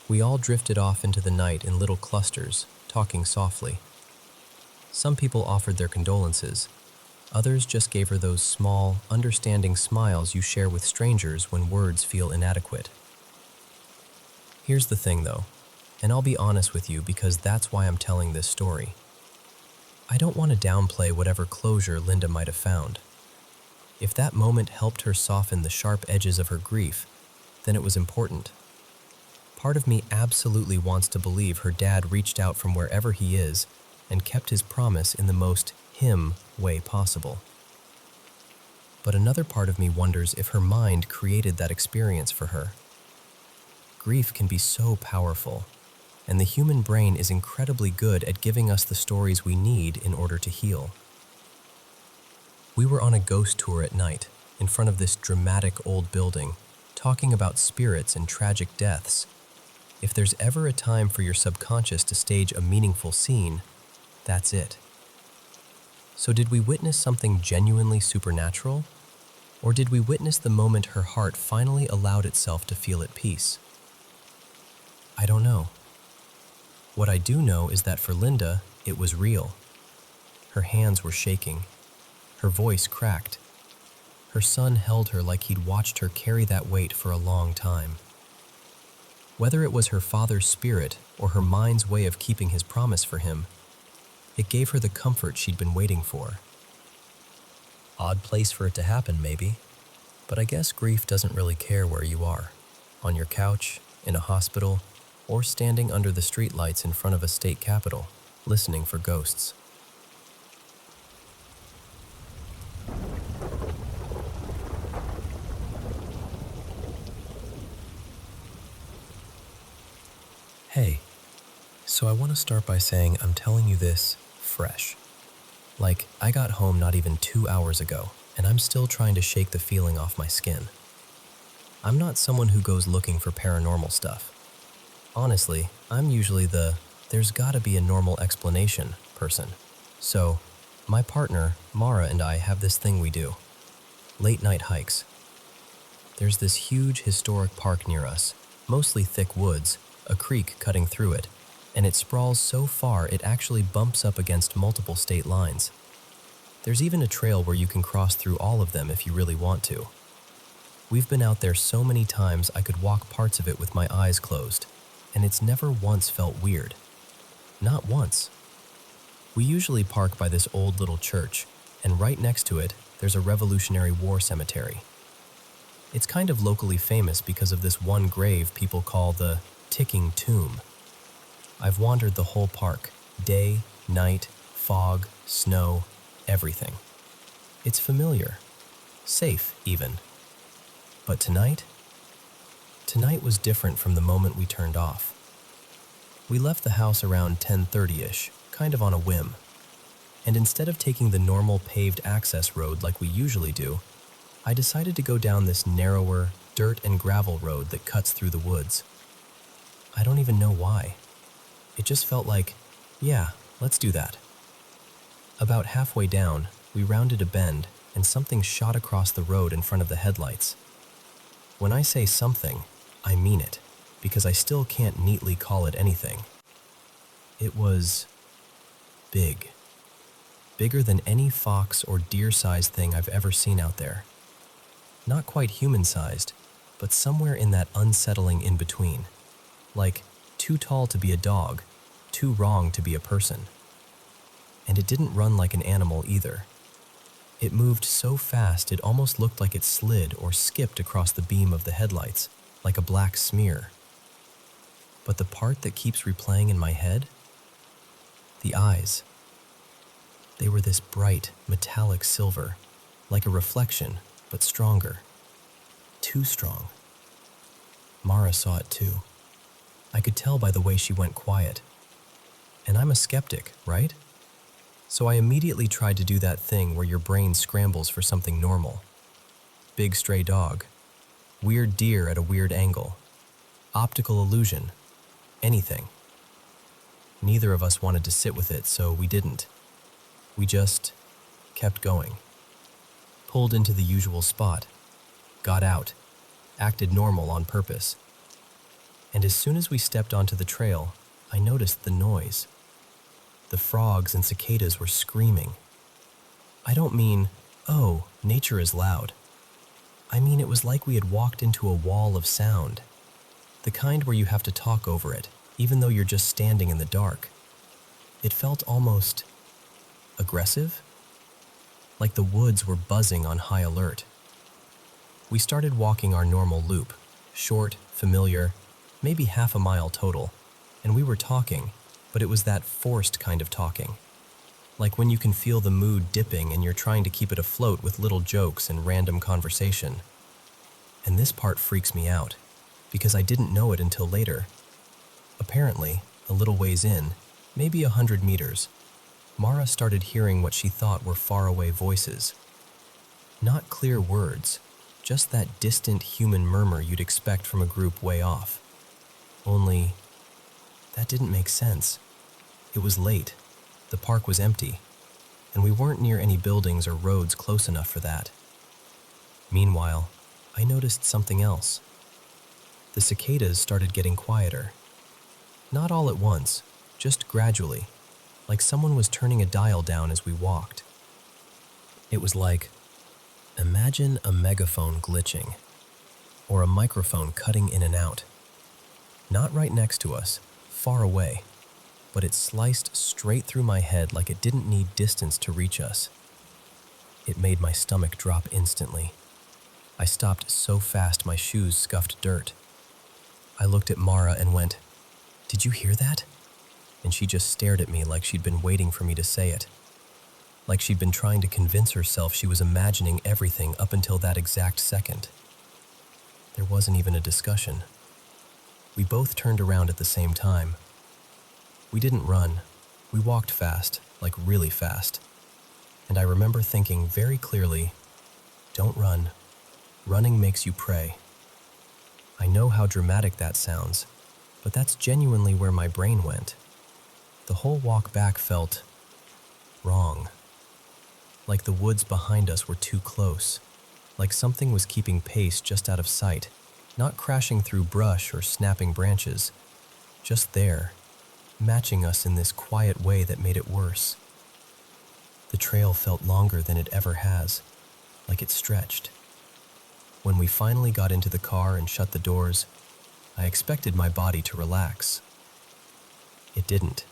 We all drifted off into the night in little clusters, talking softly. Some people offered their condolences. Others just gave her those small, understanding smiles you share with strangers when words feel inadequate. Here's the thing, though. And I'll be honest with you because that's why I'm telling this story. I don't want to downplay whatever closure Linda might have found. If that moment helped her soften the sharp edges of her grief, then it was important. Part of me absolutely wants to believe her dad reached out from wherever he is and kept his promise in the most him way possible. But another part of me wonders if her mind created that experience for her. Grief can be so powerful, and the human brain is incredibly good at giving us the stories we need in order to heal. We were on a ghost tour at night, in front of this dramatic old building, talking about spirits and tragic deaths. If there's ever a time for your subconscious to stage a meaningful scene, that's it. So did we witness something genuinely supernatural? Or did we witness the moment her heart finally allowed itself to feel at peace? I don't know. What I do know is that for Linda, it was real. Her hands were shaking. Her voice cracked. Her son held her like he'd watched her carry that weight for a long time. Whether it was her father's spirit or her mind's way of keeping his promise for him, it gave her the comfort she'd been waiting for. Odd place for it to happen, maybe, but I guess grief doesn't really care where you are. On your couch, in a hospital, or standing under the streetlights in front of a state capitol, listening for ghosts. Hey, so I want to start by saying I'm telling you this fresh. Like, I got home not even 2 hours ago, and I'm still trying to shake the feeling off my skin. I'm not someone who goes looking for paranormal stuff. Honestly, I'm usually the there's gotta be a normal explanation person. So, my partner, Mara, and I have this thing we do. Late night hikes. There's this huge historic park near us, mostly thick woods, a creek cutting through it, and it sprawls so far it actually bumps up against multiple state lines. There's even a trail where you can cross through all of them if you really want to. We've been out there so many times I could walk parts of it with my eyes closed, and it's never once felt weird. Not once. We usually park by this old little church, and right next to it, there's a Revolutionary War cemetery. It's kind of locally famous because of this one grave people call the ticking tomb. I've wandered the whole park, day, night, fog, snow, everything. It's familiar, safe even. But tonight was different from the moment we turned off. We left the house around 10:30-ish, kind of on a whim. And instead of taking the normal paved access road like we usually do, I decided to go down this narrower, dirt and gravel road that cuts through the woods. I don't even know why. It just felt like, yeah, let's do that. About halfway down, we rounded a bend and something shot across the road in front of the headlights. When I say something, I mean it, because I still can't neatly call it anything. It was big. Bigger than any fox or deer-sized thing I've ever seen out there. Not quite human-sized, but somewhere in that unsettling in-between. Like, too tall to be a dog, too wrong to be a person. And it didn't run like an animal either. It moved so fast it almost looked like it slid or skipped across the beam of the headlights, like a black smear. But the part that keeps replaying in my head? The eyes. They were this bright, metallic silver, like a reflection, but stronger. Too strong. Mara saw it too. I could tell by the way she went quiet. And I'm a skeptic, right? So I immediately tried to do that thing where your brain scrambles for something normal. Big stray dog. Weird deer at a weird angle. Optical illusion. Anything. Neither of us wanted to sit with it, so we didn't. We just kept going. Pulled into the usual spot. Got out. Acted normal on purpose. And as soon as we stepped onto the trail, I noticed the noise. The frogs and cicadas were screaming. I don't mean, oh, nature is loud. I mean, it was like we had walked into a wall of sound. The kind where you have to talk over it, even though you're just standing in the dark. It felt almost aggressive, like the woods were buzzing on high alert. We started walking our normal loop, short, familiar, maybe half a mile total, and we were talking, but it was that forced kind of talking. Like when you can feel the mood dipping and you're trying to keep it afloat with little jokes and random conversation. And this part freaks me out, because I didn't know it until later. Apparently, a little ways in, maybe 100 meters, Mara started hearing what she thought were faraway voices. Not clear words, just that distant human murmur you'd expect from a group way off. Only, that didn't make sense. It was late, the park was empty, and we weren't near any buildings or roads close enough for that. Meanwhile, I noticed something else. The cicadas started getting quieter. Not all at once, just gradually, like someone was turning a dial down as we walked. It was like, imagine a megaphone glitching, or a microphone cutting in and out. Not right next to us, far away, but it sliced straight through my head like it didn't need distance to reach us. It made my stomach drop instantly. I stopped so fast my shoes scuffed dirt. I looked at Mara and went, "Did you hear that?" And she just stared at me like she'd been waiting for me to say it. Like she'd been trying to convince herself she was imagining everything up until that exact second. There wasn't even a discussion. We both turned around at the same time. We didn't run. We walked fast, like really fast. And I remember thinking very clearly, don't run. Running makes you pray. I know how dramatic that sounds, but that's genuinely where my brain went. The whole walk back felt wrong. Like the woods behind us were too close. Like something was keeping pace just out of sight, not crashing through brush or snapping branches. Just there, matching us in this quiet way that made it worse. The trail felt longer than it ever has, like it stretched. When we finally got into the car and shut the doors, I expected my body to relax. It didn't.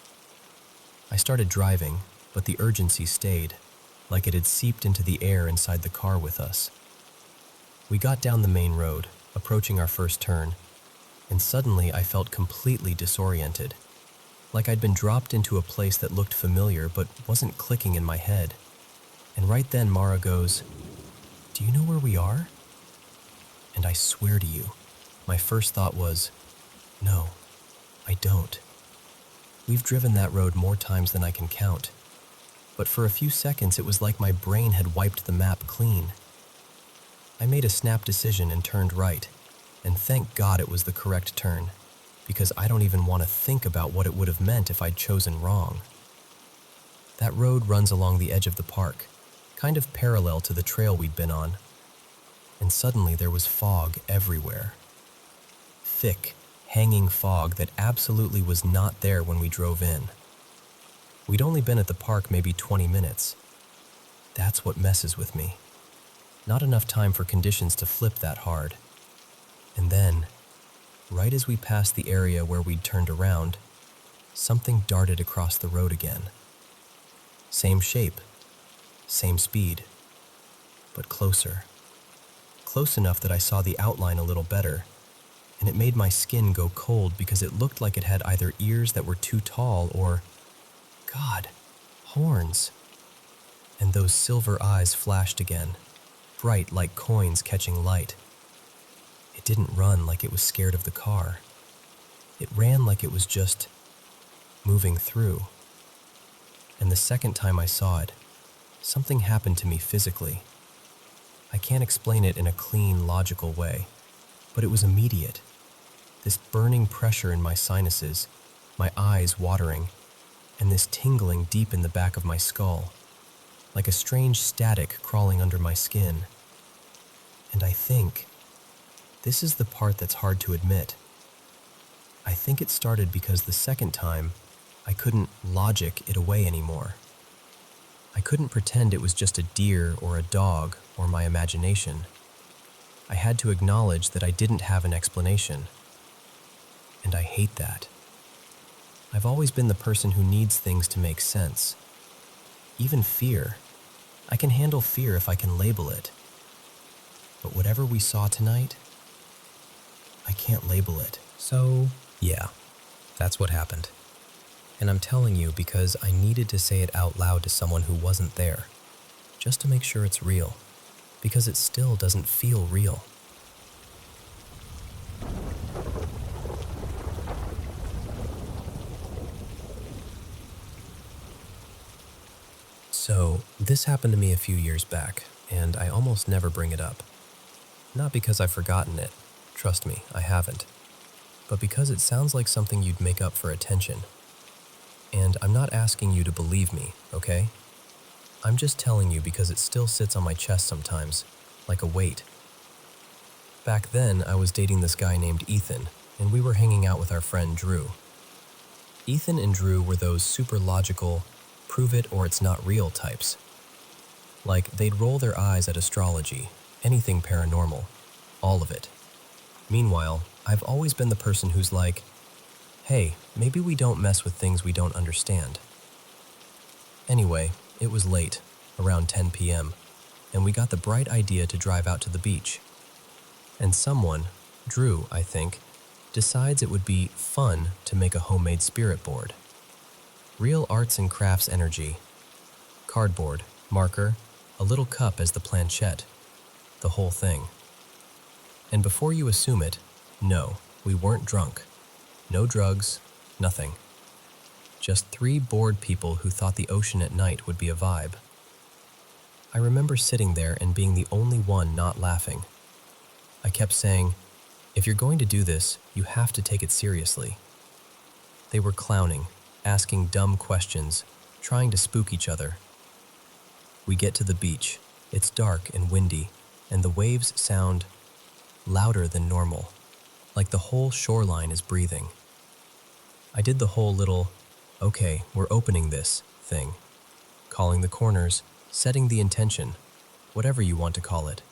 I started driving, but the urgency stayed, like it had seeped into the air inside the car with us. We got down the main road, approaching our first turn, and suddenly I felt completely disoriented, like I'd been dropped into a place that looked familiar but wasn't clicking in my head. And right then Mara goes, "Do you know where we are?" And I swear to you, my first thought was, no, I don't. We've driven that road more times than I can count, but for a few seconds it was like my brain had wiped the map clean. I made a snap decision and turned right, and thank God it was the correct turn, because I don't even want to think about what it would have meant if I'd chosen wrong. That road runs along the edge of the park, kind of parallel to the trail we'd been on, and suddenly there was fog everywhere. Thick, hanging fog that absolutely was not there when we drove in. We'd only been at the park maybe 20 minutes. That's what messes with me. Not enough time for conditions to flip that hard. And then, right as we passed the area where we'd turned around, something darted across the road again. Same shape, same speed, but closer. Close enough that I saw the outline a little better, and it made my skin go cold because it looked like it had either ears that were too tall or, God, horns. And those silver eyes flashed again, bright like coins catching light. It didn't run like it was scared of the car. It ran like it was just moving through. And the second time I saw it, something happened to me physically. I can't explain it in a clean, logical way, but it was immediate. This burning pressure in my sinuses, my eyes watering, and this tingling deep in the back of my skull, like a strange static crawling under my skin. And I think, this is the part that's hard to admit, I think it started because the second time, I couldn't logic it away anymore. I couldn't pretend it was just a deer or a dog or my imagination. I had to acknowledge that I didn't have an explanation. And I hate that. I've always been the person who needs things to make sense. Even fear. I can handle fear if I can label it. But whatever we saw tonight, I can't label it. So, yeah, that's what happened. And I'm telling you because I needed to say it out loud to someone who wasn't there, just to make sure it's real, because it still doesn't feel real. So, this happened to me a few years back, and I almost never bring it up. Not because I've forgotten it, trust me, I haven't, but because it sounds like something you'd make up for attention. And I'm not asking you to believe me, okay? I'm just telling you because it still sits on my chest sometimes, like a weight. Back then, I was dating this guy named Ethan, and we were hanging out with our friend Drew. Ethan and Drew were those super logical, prove it or it's not real types. Like, they'd roll their eyes at astrology, anything paranormal, all of it. Meanwhile, I've always been the person who's like, hey, maybe we don't mess with things we don't understand. Anyway, it was late, around 10 p.m., and we got the bright idea to drive out to the beach. And someone, Drew, I think, decides it would be fun to make a homemade spirit board. Real arts and crafts energy. Cardboard, marker, a little cup as the planchette. The whole thing. And before you assume it, no, we weren't drunk. No drugs, nothing. Just 3 bored people who thought the ocean at night would be a vibe. I remember sitting there and being the only one not laughing. I kept saying, if you're going to do this, you have to take it seriously. They were clowning, asking dumb questions, trying to spook each other. We get to the beach. It's dark and windy, and the waves sound louder than normal, like the whole shoreline is breathing. I did the whole little, okay, we're opening this thing, calling the corners, setting the intention, whatever you want to call it.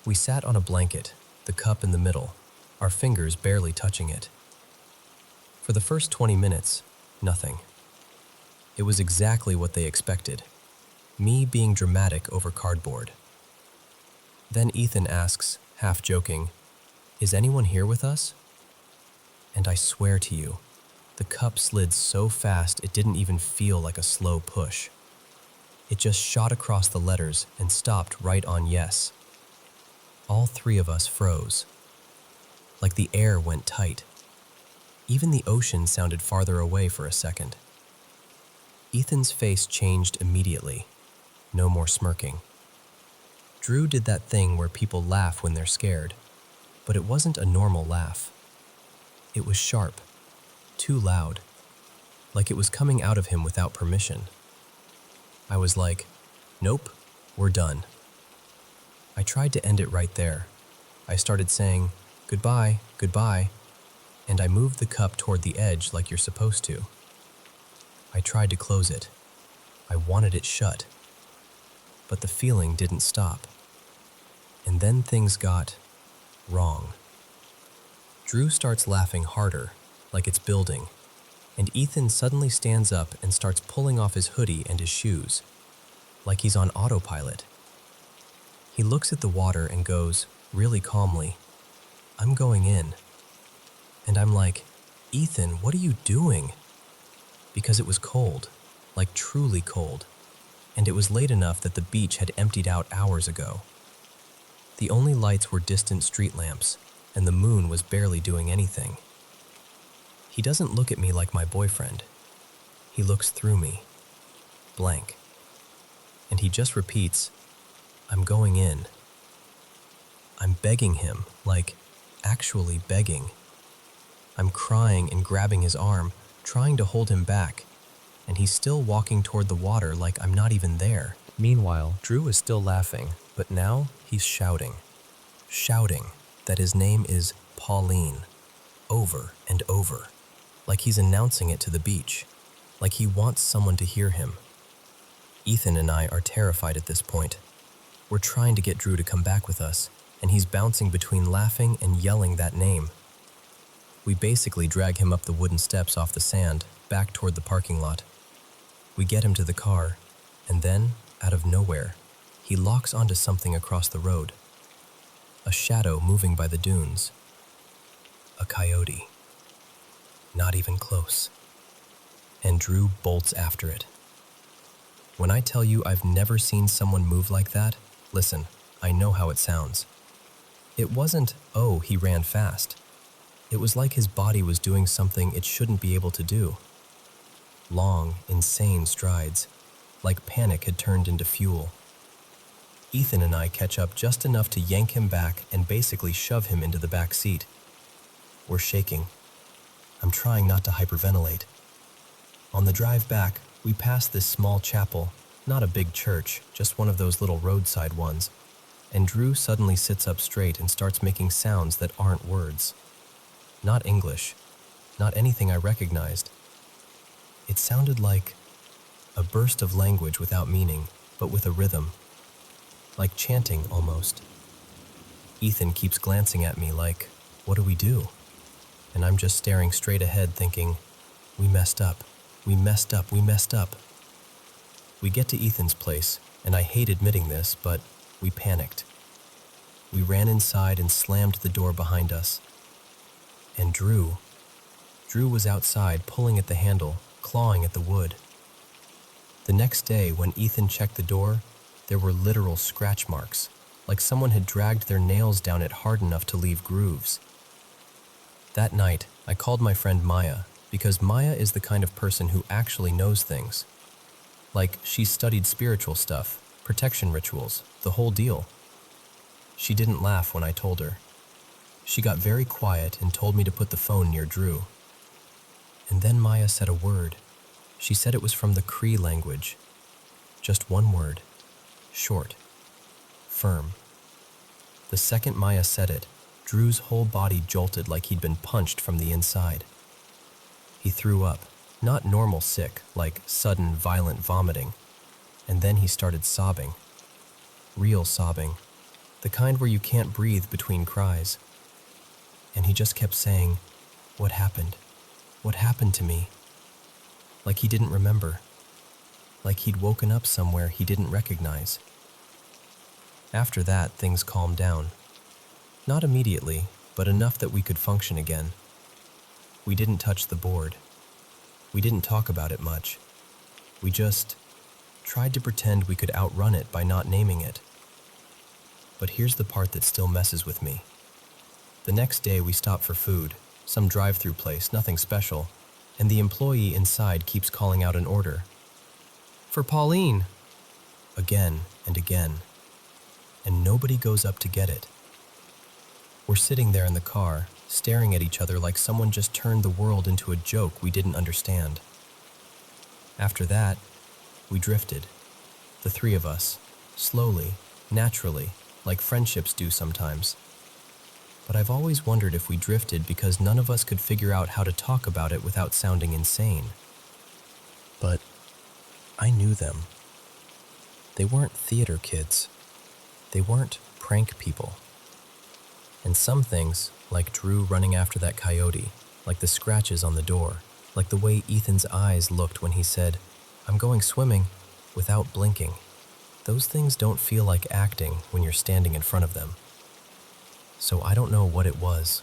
We sat on a blanket, the cup in the middle, our fingers barely touching it. For the first 20 minutes, nothing. It was exactly what they expected, me being dramatic over cardboard. Then Ethan asks, half joking, is anyone here with us? And I swear to you, the cup slid so fast it didn't even feel like a slow push. It just shot across the letters and stopped right on yes. All 3 of us froze. Like the air went tight. Even the ocean sounded farther away for a second. Ethan's face changed immediately. No more smirking. Drew did that thing where people laugh when they're scared, but it wasn't a normal laugh. It was sharp, too loud, like it was coming out of him without permission. I was like, nope, we're done. I tried to end it right there. I started saying, goodbye, goodbye, and I moved the cup toward the edge like you're supposed to. I tried to close it. I wanted it shut. But the feeling didn't stop. And then things got wrong. Drew starts laughing harder, like it's building, and Ethan suddenly stands up and starts pulling off his hoodie and his shoes, like he's on autopilot. He looks at the water and goes, really calmly, I'm going in. And I'm like, Ethan, what are you doing? Because it was cold, like truly cold, and it was late enough that the beach had emptied out hours ago. The only lights were distant street lamps, and the moon was barely doing anything. He doesn't look at me like my boyfriend. He looks through me, blank. And he just repeats, I'm going in. I'm begging him, like, actually begging. I'm crying and grabbing his arm, trying to hold him back, and he's still walking toward the water like I'm not even there. Meanwhile, Drew is still laughing, but now he's shouting that his name is Pauline, over and over, like he's announcing it to the beach, like he wants someone to hear him. Ethan and I are terrified at this point. We're trying to get Drew to come back with us, and he's bouncing between laughing and yelling that name. We basically drag him up the wooden steps off the sand, back toward the parking lot. We get him to the car, and then, out of nowhere, he locks onto something across the road. A shadow moving by the dunes. A coyote. Not even close. And Drew bolts after it. When I tell you I've never seen someone move like that, listen, I know how it sounds. It wasn't, oh, he ran fast. It was like his body was doing something it shouldn't be able to do. Long, insane strides, like panic had turned into fuel. Ethan and I catch up just enough to yank him back and basically shove him into the back seat. We're shaking. I'm trying not to hyperventilate. On the drive back, we pass this small chapel, not a big church, just one of those little roadside ones, and Drew suddenly sits up straight and starts making sounds that aren't words. Not English, not anything I recognized. It sounded like a burst of language without meaning, but with a rhythm. Like chanting, almost. Ethan keeps glancing at me like, what do we do? And I'm just staring straight ahead thinking, we messed up, we messed up, we messed up. We get to Ethan's place, and I hate admitting this, but we panicked. We ran inside and slammed the door behind us. And Drew was outside pulling at the handle, clawing at the wood. The next day, when Ethan checked the door, there were literal scratch marks, like someone had dragged their nails down it hard enough to leave grooves. That night, I called my friend Maya, because Maya is the kind of person who actually knows things. Like, she's studied spiritual stuff, protection rituals, the whole deal. She didn't laugh when I told her. She got very quiet and told me to put the phone near Drew. And then Maya said a word. She said it was from the Cree language. Just one word. Short. Firm. The second Maya said it, Drew's whole body jolted like he'd been punched from the inside. He threw up, not normal sick, like sudden violent vomiting. And then he started sobbing. Real sobbing. The kind where you can't breathe between cries. And he just kept saying, "What happened? What happened to me?" Like he didn't remember. Like he'd woken up somewhere he didn't recognize. After that, things calmed down. Not immediately, but enough that we could function again. We didn't touch the board. We didn't talk about it much. We just tried to pretend we could outrun it by not naming it. But here's the part that still messes with me. The next day we stop for food, some drive-through place, nothing special, and the employee inside keeps calling out an order. "For Pauline!" Again and again. And nobody goes up to get it. We're sitting there in the car, staring at each other like someone just turned the world into a joke we didn't understand. After that, we drifted. The three of us, slowly, naturally, like friendships do sometimes. But I've always wondered if we drifted because none of us could figure out how to talk about it without sounding insane. But I knew them. They weren't theater kids. They weren't prank people. And some things, like Drew running after that coyote, like the scratches on the door, like the way Ethan's eyes looked when he said, "I'm going swimming," without blinking, those things don't feel like acting when you're standing in front of them. So I don't know what it was.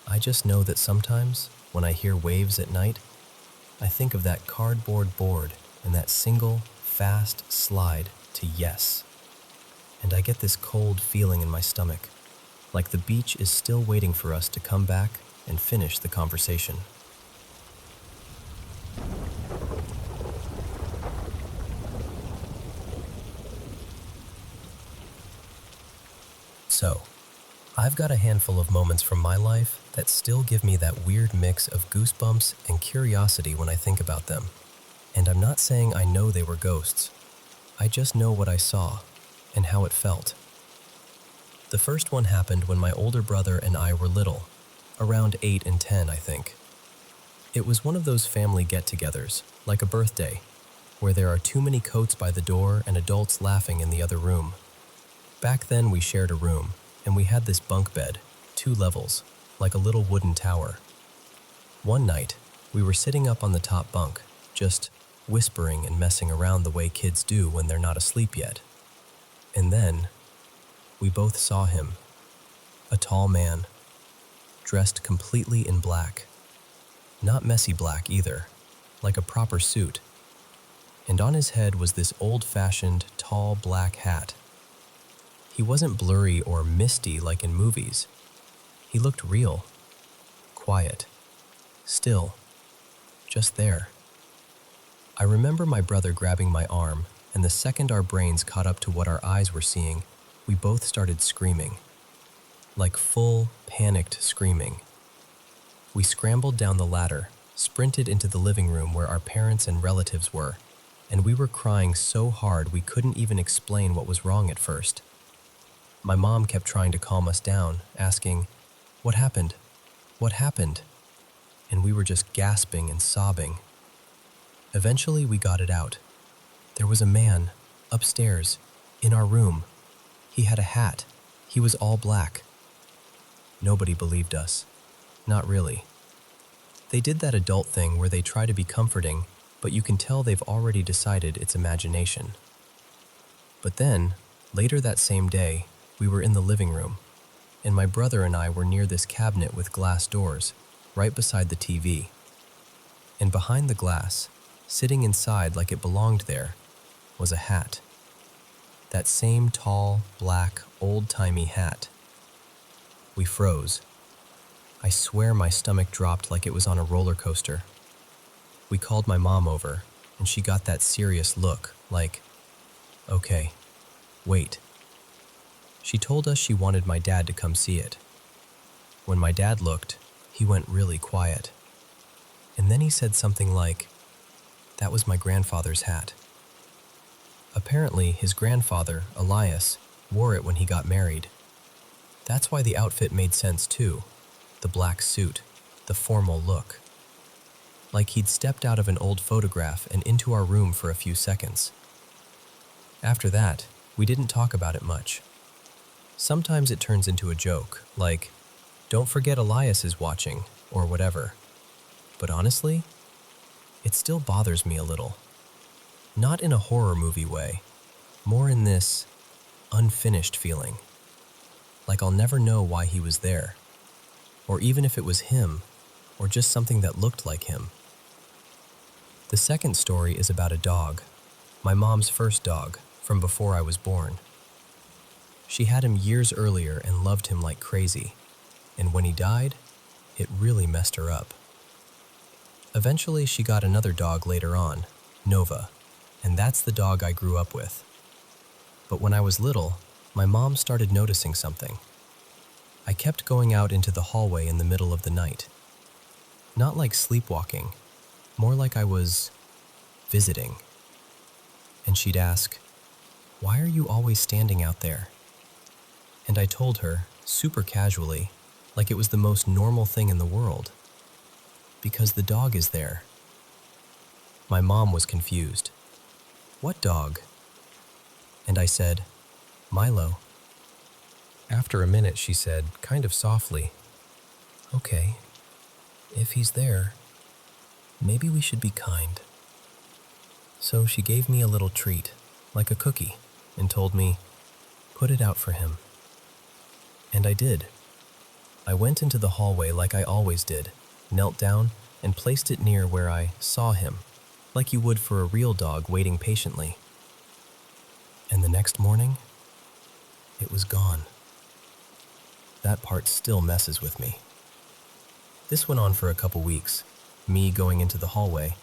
I just know that sometimes, when I hear waves at night, I think of that cardboard board and that single, fast slide to yes. And I get this cold feeling in my stomach, like the beach is still waiting for us to come back and finish the conversation. So, I've got a handful of moments from my life that still give me that weird mix of goosebumps and curiosity when I think about them. And I'm not saying I know they were ghosts. I just know what I saw and how it felt. The first one happened when my older brother and I were little, around 8 and 10, I think. It was one of those family get-togethers, like a birthday, where there are too many coats by the door and adults laughing in the other room. Back then we shared a room, and we had this bunk bed, 2 levels, like a little wooden tower. One night, we were sitting up on the top bunk, just whispering and messing around the way kids do when they're not asleep yet. And then, we both saw him, a tall man, dressed completely in black. Not messy black either, like a proper suit. And on his head was this old-fashioned, tall black hat. He wasn't blurry or misty like in movies. He looked real, quiet, still, just there. I remember my brother grabbing my arm, and the second our brains caught up to what our eyes were seeing, we both started screaming. Like full, panicked screaming. We scrambled down the ladder, sprinted into the living room where our parents and relatives were, and we were crying so hard we couldn't even explain what was wrong at first. My mom kept trying to calm us down, asking, "What happened? What happened?" And we were just gasping and sobbing. Eventually, we got it out. There was a man, upstairs, in our room. He had a hat. He was all black. Nobody believed us. Not really. They did that adult thing where they try to be comforting, but you can tell they've already decided it's imagination. But then, later that same day, we were in the living room, and my brother and I were near this cabinet with glass doors, right beside the TV. And behind the glass, sitting inside like it belonged there, was a hat. That same tall, black, old-timey hat. We froze. I swear my stomach dropped like it was on a roller coaster. We called my mom over, and she got that serious look, like, "Okay, wait." She told us she wanted my dad to come see it. When my dad looked, he went really quiet. And then he said something like, "That was my grandfather's hat." Apparently, his grandfather, Elias, wore it when he got married. That's why the outfit made sense too. The black suit, the formal look. Like he'd stepped out of an old photograph and into our room for a few seconds. After that, we didn't talk about it much. Sometimes it turns into a joke, like, "Don't forget Elias is watching," or whatever. But honestly, it still bothers me a little. Not in a horror movie way, more in this unfinished feeling. Like I'll never know why he was there, or even if it was him, or just something that looked like him. The second story is about a dog, my mom's first dog, from before I was born. She had him years earlier and loved him like crazy, and when he died, it really messed her up. Eventually, she got another dog later on, Nova, and that's the dog I grew up with. But when I was little, my mom started noticing something. I kept going out into the hallway in the middle of the night. Not like sleepwalking, more like I was visiting. And she'd ask, "Why are you always standing out there?" And I told her, super casually, like it was the most normal thing in the world. "Because the dog is there." My mom was confused. "What dog?" And I said, "Milo." After a minute, she said, kind of softly, "Okay, if he's there, maybe we should be kind." So she gave me a little treat, like a cookie, and told me, "Put it out for him." And I did. I went into the hallway like I always did, knelt down, and placed it near where I saw him, like you would for a real dog waiting patiently. And the next morning, it was gone. That part still messes with me. This went on for a couple weeks, me going into the hallway,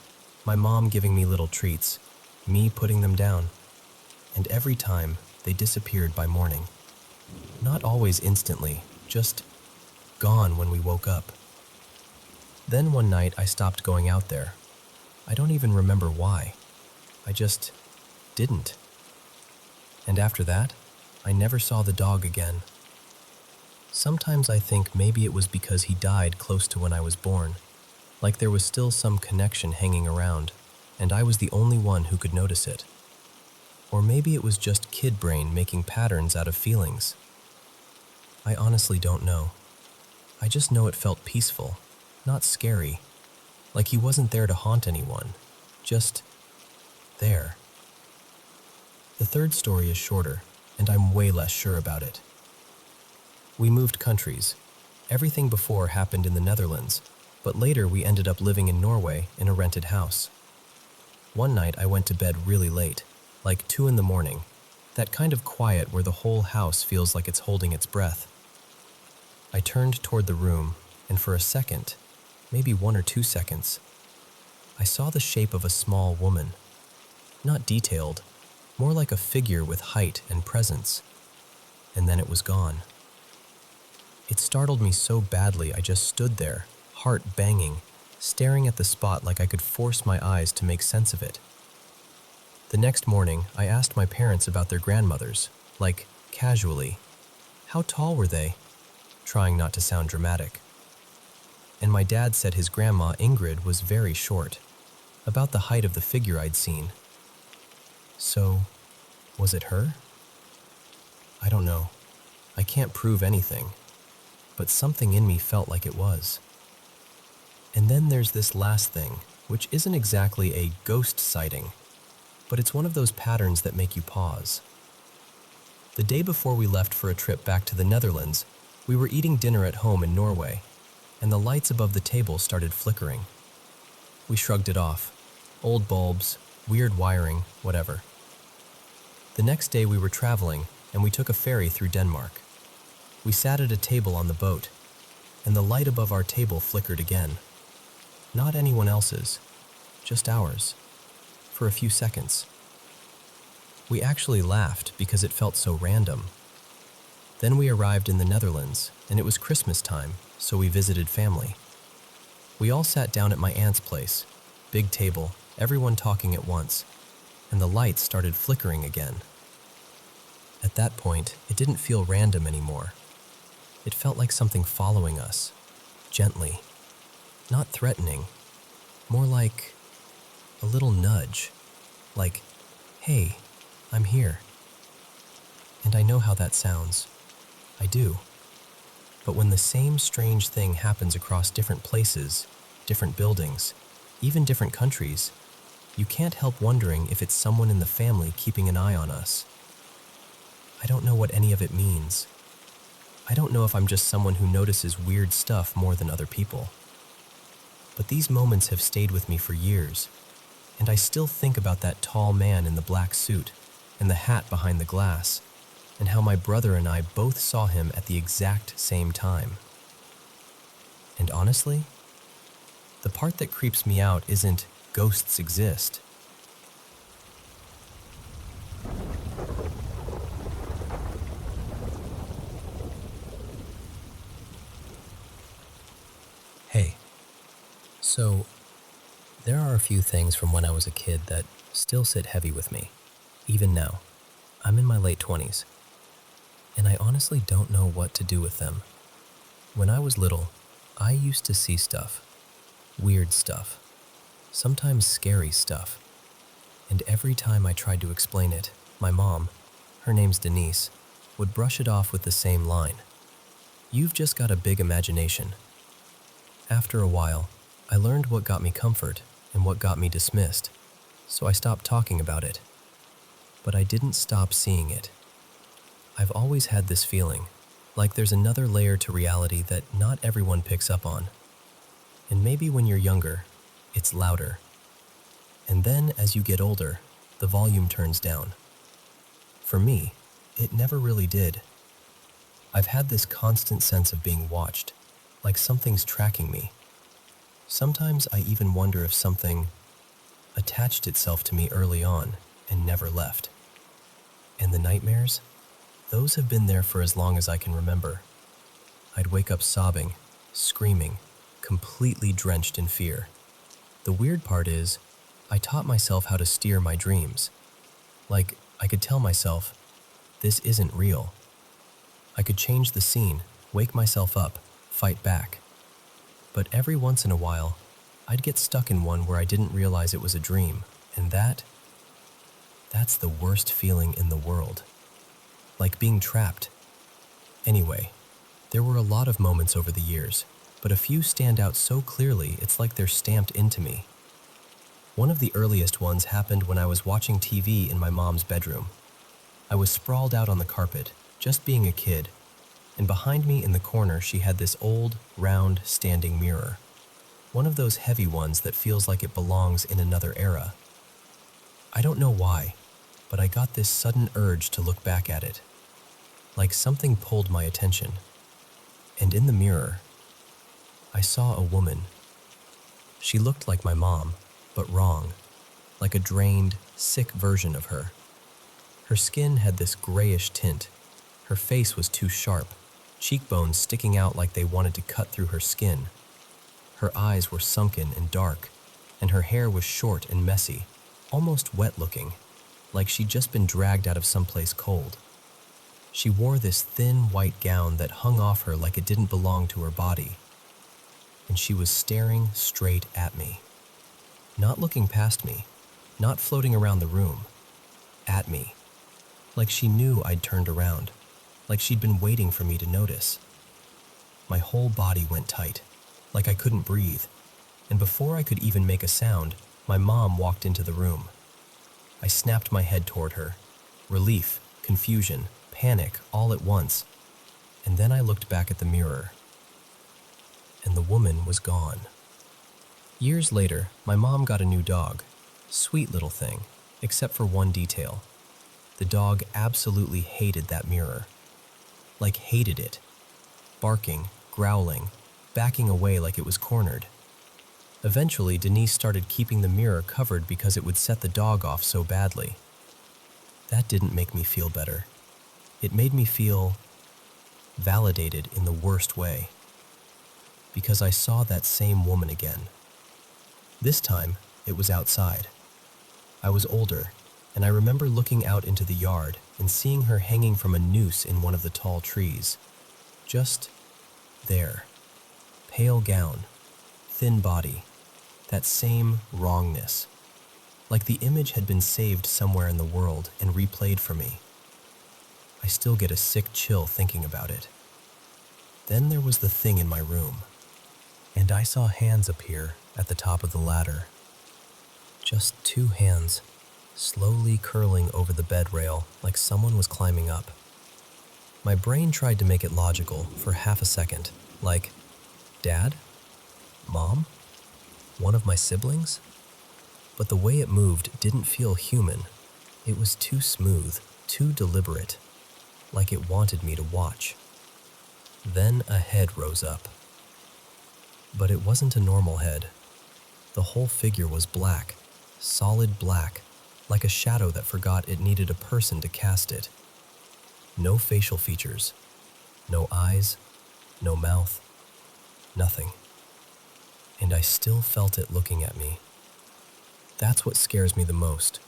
my mom giving me little treats, me putting them down, and every time they disappeared by morning. Not always instantly, just gone when we woke up. Then one night I stopped going out there. I don't even remember why. I just didn't. And after that, I never saw the dog again. Sometimes I think maybe it was because he died close to when I was born, like there was still some connection hanging around, and I was the only one who could notice it. Or maybe it was just kid brain making patterns out of feelings. I honestly don't know. I just know it felt peaceful, not scary, like he wasn't there to haunt anyone, just there. The third story is shorter, and I'm way less sure about it. We moved countries. Everything before happened in the Netherlands, but later we ended up living in Norway in a rented house. One night I went to bed really late, like 2 in the morning, that kind of quiet where the whole house feels like it's holding its breath. I turned toward the room, and for a second, maybe 1 or 2 seconds, I saw the shape of a small woman. Not detailed, more like a figure with height and presence. And then it was gone. It startled me so badly I just stood there, heart banging, staring at the spot like I could force my eyes to make sense of it. The next morning, I asked my parents about their grandmothers, like, casually. How tall were they? Trying not to sound dramatic. And my dad said his grandma, Ingrid, was very short, about the height of the figure I'd seen. So, was it her? I don't know. I can't prove anything, but something in me felt like it was. And then there's this last thing, which isn't exactly a ghost sighting, but it's one of those patterns that make you pause. The day before we left for a trip back to the Netherlands, we were eating dinner at home in Norway, and the lights above the table started flickering. We shrugged it off. Old bulbs, weird wiring, whatever. The next day we were traveling, and we took a ferry through Denmark. We sat at a table on the boat, and the light above our table flickered again. Not anyone else's, just ours, for a few seconds. We actually laughed because it felt so random. Then we arrived in the Netherlands, and it was Christmas time, so we visited family. We all sat down at my aunt's place, big table, everyone talking at once, and the lights started flickering again. At that point, it didn't feel random anymore. It felt like something following us, gently, not threatening, more like a little nudge, like, hey, I'm here. And I know how that sounds. I do. But when the same strange thing happens across different places, different buildings, even different countries, you can't help wondering if it's someone in the family keeping an eye on us. I don't know what any of it means. I don't know if I'm just someone who notices weird stuff more than other people. But these moments have stayed with me for years, and I still think about that tall man in the black suit and the hat behind the glass, and how my brother and I both saw him at the exact same time. And honestly, the part that creeps me out isn't ghosts exist. Hey, so there are a few things from when I was a kid that still sit heavy with me, even now. I'm in my late 20s, and I honestly don't know what to do with them. When I was little, I used to see stuff, weird stuff, sometimes scary stuff, and every time I tried to explain it, my mom, her name's Denise, would brush it off with the same line. You've just got a big imagination. After a while, I learned what got me comfort and what got me dismissed, so I stopped talking about it. But I didn't stop seeing it. I've always had this feeling, like there's another layer to reality that not everyone picks up on. And maybe when you're younger, it's louder. And then as you get older, the volume turns down. For me, it never really did. I've had this constant sense of being watched, like something's tracking me. Sometimes I even wonder if something attached itself to me early on and never left. And the nightmares? Those have been there for as long as I can remember. I'd wake up sobbing, screaming, completely drenched in fear. The weird part is, I taught myself how to steer my dreams. Like, I could tell myself, this isn't real. I could change the scene, wake myself up, fight back. But every once in a while, I'd get stuck in one where I didn't realize it was a dream, and that's the worst feeling in the world. Like being trapped. Anyway, there were a lot of moments over the years, but a few stand out so clearly it's like they're stamped into me. One of the earliest ones happened when I was watching TV in my mom's bedroom. I was sprawled out on the carpet, just being a kid, and behind me in the corner she had this old, round, standing mirror. One of those heavy ones that feels like it belongs in another era. I don't know why, but I got this sudden urge to look back at it. Like something pulled my attention. And in the mirror, I saw a woman. She looked like my mom, but wrong, like a drained, sick version of her. Her skin had this grayish tint. Her face was too sharp, cheekbones sticking out like they wanted to cut through her skin. Her eyes were sunken and dark, and her hair was short and messy, almost wet-looking, like she'd just been dragged out of someplace cold. She wore this thin white gown that hung off her like it didn't belong to her body, and she was staring straight at me. Not looking past me, not floating around the room, at me. Like she knew I'd turned around, like she'd been waiting for me to notice. My whole body went tight, like I couldn't breathe, and before I could even make a sound, my mom walked into the room. I snapped my head toward her. Relief, confusion, panic all at once, and then I looked back at the mirror, and the woman was gone. Years later, my mom got a new dog. Sweet little thing, except for one detail. The dog absolutely hated that mirror. Like hated it. Barking, growling, backing away like it was cornered. Eventually, Denise started keeping the mirror covered because it would set the dog off so badly. That didn't make me feel better. It made me feel validated in the worst way. Because I saw that same woman again. This time, it was outside. I was older, and I remember looking out into the yard and seeing her hanging from a noose in one of the tall trees. Just there. Pale gown, thin body, that same wrongness. Like the image had been saved somewhere in the world and replayed for me. I still get a sick chill thinking about it. Then there was the thing in my room, and I saw hands appear at the top of the ladder. Just two hands, slowly curling over the bed rail like someone was climbing up. My brain tried to make it logical for half a second, like, Dad? Mom? One of my siblings? But the way it moved didn't feel human. It was too smooth, too deliberate, like it wanted me to watch. Then a head rose up. But it wasn't a normal head. The whole figure was black, solid black, like a shadow that forgot it needed a person to cast it. No facial features, no eyes, no mouth, nothing. And I still felt it looking at me. That's what scares me the most.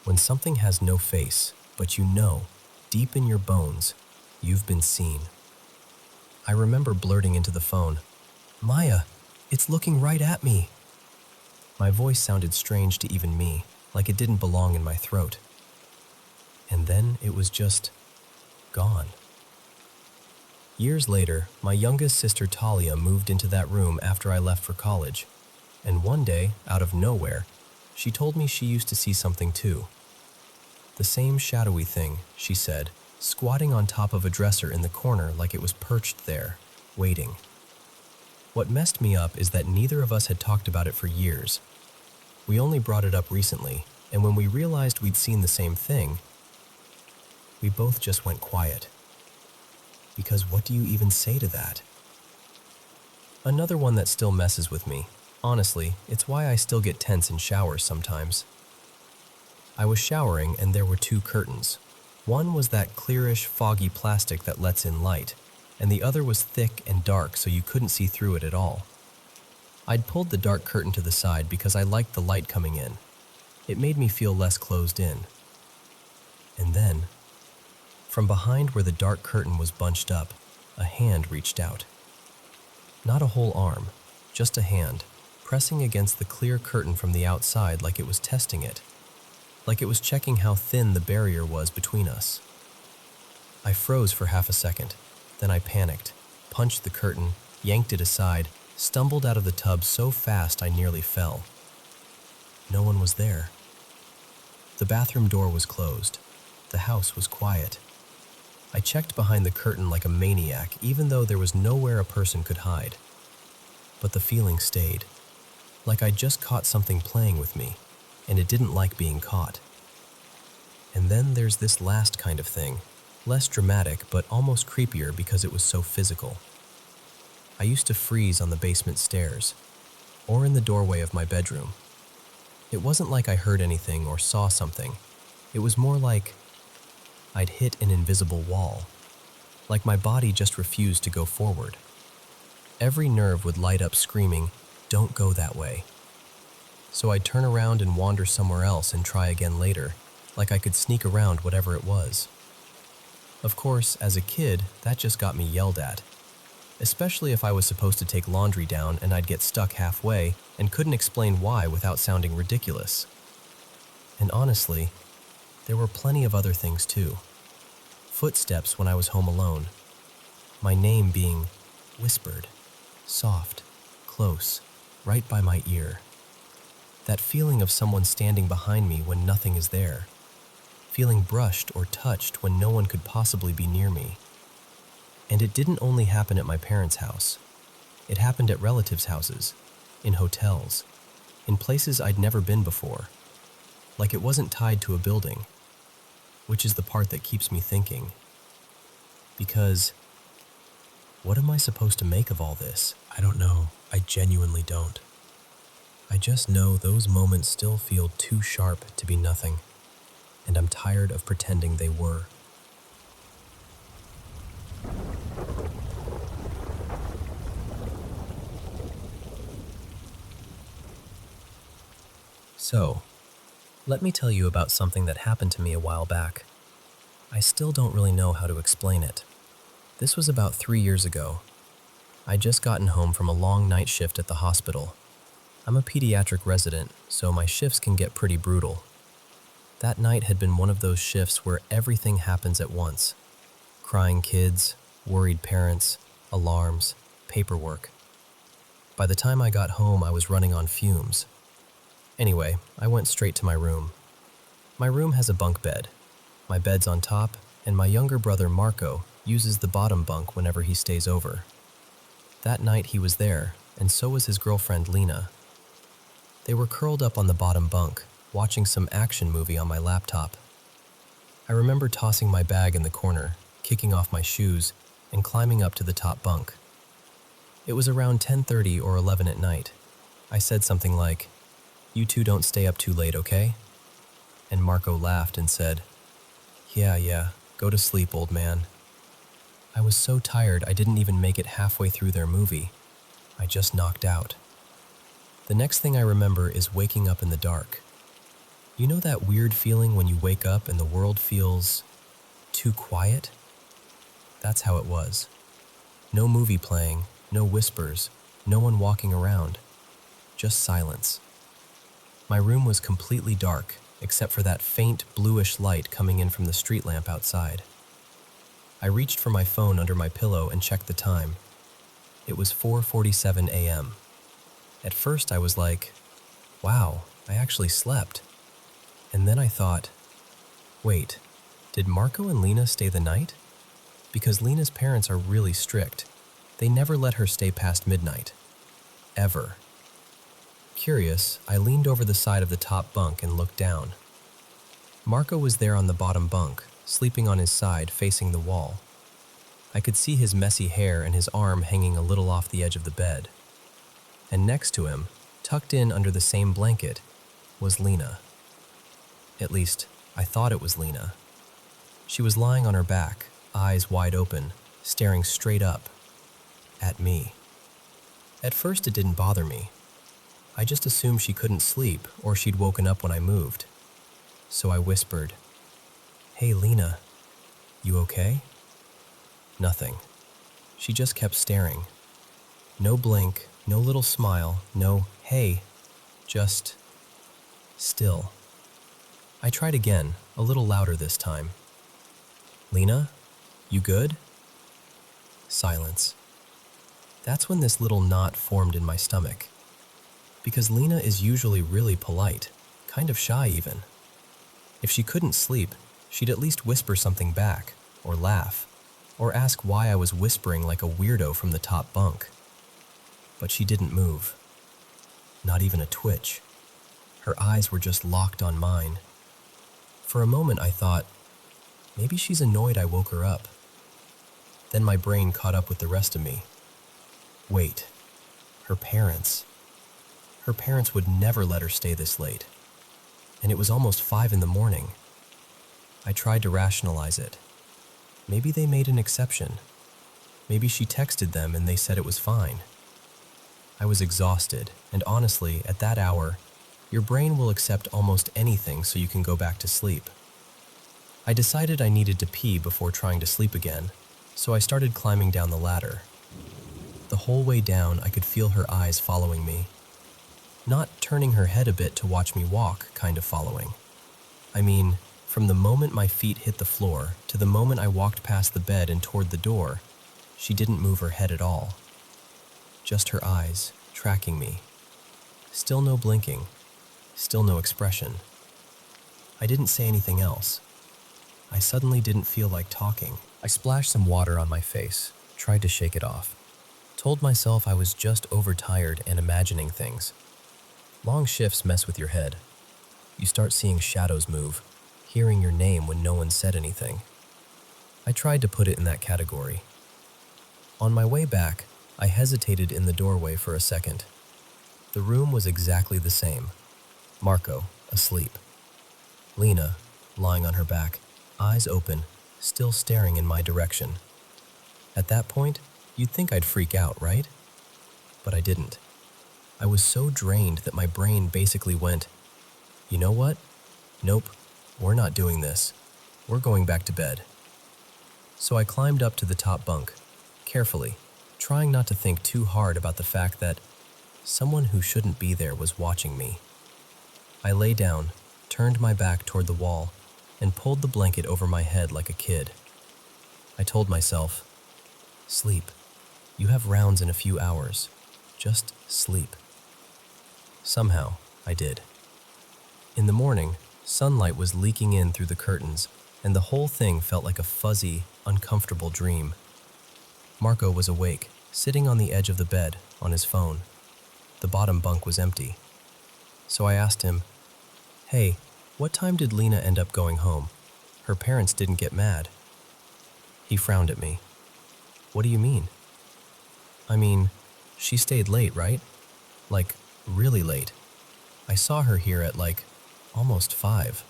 When something has no face, but you know, deep in your bones, you've been seen. I remember blurting into the phone, "Maya, it's looking right at me." My voice sounded strange to even me, like it didn't belong in my throat. And then it was just gone. Years later, my youngest sister Talia moved into that room after I left for college, and one day, out of nowhere, she told me she used to see something too. The same shadowy thing, she said, squatting on top of a dresser in the corner like it was perched there, waiting. What messed me up is that neither of us had talked about it for years. We only brought it up recently, and when we realized we'd seen the same thing, we both just went quiet. Because what do you even say to that? Another one that still messes with me. Honestly, it's why I still get tense in showers sometimes. I was showering and there were two curtains. One was that clearish, foggy plastic that lets in light, and the other was thick and dark so you couldn't see through it at all. I'd pulled the dark curtain to the side because I liked the light coming in. It made me feel less closed in. And then, from behind where the dark curtain was bunched up, a hand reached out. Not a whole arm, just a hand, pressing against the clear curtain from the outside like it was testing it, like it was checking how thin the barrier was between us. I froze for half a second, then I panicked, punched the curtain, yanked it aside, stumbled out of the tub so fast I nearly fell. No one was there. The bathroom door was closed. The house was quiet. I checked behind the curtain like a maniac, even though there was nowhere a person could hide. But the feeling stayed, like I'd just caught something playing with me, and it didn't like being caught. And then there's this last kind of thing, less dramatic but almost creepier because it was so physical. I used to freeze on the basement stairs, or in the doorway of my bedroom. It wasn't like I heard anything or saw something. It was more like I'd hit an invisible wall, like my body just refused to go forward. Every nerve would light up screaming, "Don't go that way." So I'd turn around and wander somewhere else and try again later, like I could sneak around whatever it was. Of course, as a kid, that just got me yelled at, especially if I was supposed to take laundry down and I'd get stuck halfway and couldn't explain why without sounding ridiculous. And honestly, there were plenty of other things too. Footsteps when I was home alone. My name being whispered, soft, close, right by my ear. That feeling of someone standing behind me when nothing is there. Feeling brushed or touched when no one could possibly be near me. And it didn't only happen at my parents' house. It happened at relatives' houses, in hotels, in places I'd never been before. Like it wasn't tied to a building, which is the part that keeps me thinking. Because, what am I supposed to make of all this? I don't know. I genuinely don't. I just know those moments still feel too sharp to be nothing, and I'm tired of pretending they were. So, let me tell you about something that happened to me a while back. I still don't really know how to explain it. This was about 3 years ago. I'd just gotten home from a long night shift at the hospital. I'm a pediatric resident, so my shifts can get pretty brutal. That night had been one of those shifts where everything happens at once. Crying kids, worried parents, alarms, paperwork. By the time I got home, I was running on fumes. Anyway, I went straight to my room. My room has a bunk bed. My bed's on top, and my younger brother Marco uses the bottom bunk whenever he stays over. That night he was there, and so was his girlfriend Lena. They were curled up on the bottom bunk, watching some action movie on my laptop. I remember tossing my bag in the corner, kicking off my shoes, and climbing up to the top bunk. It was around 10:30 or 11 at night. I said something like, "You two don't stay up too late, okay?" And Marco laughed and said, Yeah, go to sleep, old man." I was so tired I didn't even make it halfway through their movie. I just knocked out. The next thing I remember is waking up in the dark. You know that weird feeling when you wake up and the world feels too quiet? That's how it was. No movie playing, no whispers, no one walking around. Just silence. My room was completely dark, except for that faint bluish light coming in from the street lamp outside. I reached for my phone under my pillow and checked the time. It was 4:47 a.m. At first I was like, wow, I actually slept. And then I thought, wait, did Marco and Lena stay the night? Because Lena's parents are really strict. They never let her stay past midnight. Ever. Curious, I leaned over the side of the top bunk and looked down. Marco was there on the bottom bunk, sleeping on his side facing the wall. I could see his messy hair and his arm hanging a little off the edge of the bed. And next to him, tucked in under the same blanket, was Lena. At least, I thought it was Lena. She was lying on her back, eyes wide open, staring straight up at me. At first it didn't bother me. I just assumed she couldn't sleep or she'd woken up when I moved. So I whispered, "Hey Lena, you okay?" Nothing. She just kept staring. No blink, no little smile, no hey, just still. I tried again, a little louder this time. "Lena, you good?" Silence. That's when this little knot formed in my stomach. Because Lena is usually really polite, kind of shy even. If she couldn't sleep, she'd at least whisper something back, or laugh, or ask why I was whispering like a weirdo from the top bunk. But she didn't move. Not even a twitch. Her eyes were just locked on mine. For a moment I thought, maybe she's annoyed I woke her up. Then my brain caught up with the rest of me. Wait, her parents. Her parents would never let her stay this late. And it was almost 5 in the morning. I tried to rationalize it. Maybe they made an exception. Maybe she texted them and they said it was fine. I was exhausted, and honestly, at that hour, your brain will accept almost anything so you can go back to sleep. I decided I needed to pee before trying to sleep again, so I started climbing down the ladder. The whole way down, I could feel her eyes following me. Not turning her head a bit to watch me walk, kind of following. I mean, from the moment my feet hit the floor to the moment I walked past the bed and toward the door, she didn't move her head at all. Just her eyes, tracking me. Still no blinking. Still no expression. I didn't say anything else. I suddenly didn't feel like talking. I splashed some water on my face, tried to shake it off. Told myself I was just overtired and imagining things. Long shifts mess with your head. You start seeing shadows move, hearing your name when no one said anything. I tried to put it in that category. On my way back, I hesitated in the doorway for a second. The room was exactly the same. Marco, asleep. Lena, lying on her back, eyes open, still staring in my direction. At that point, you'd think I'd freak out, right? But I didn't. I was so drained that my brain basically went, you know what? Nope, we're not doing this. We're going back to bed. So I climbed up to the top bunk, carefully, trying not to think too hard about the fact that someone who shouldn't be there was watching me. I lay down, turned my back toward the wall, and pulled the blanket over my head like a kid. I told myself, sleep. You have rounds in a few hours. Just sleep. Somehow, I did. In the morning, sunlight was leaking in through the curtains, and the whole thing felt like a fuzzy, uncomfortable dream. Marco was awake, sitting on the edge of the bed, on his phone. The bottom bunk was empty. So I asked him, "Hey, what time did Lena end up going home? Her parents didn't get mad." He frowned at me. "What do you mean?" "I mean, she stayed late, right? Like, really late. I saw her here at almost 5.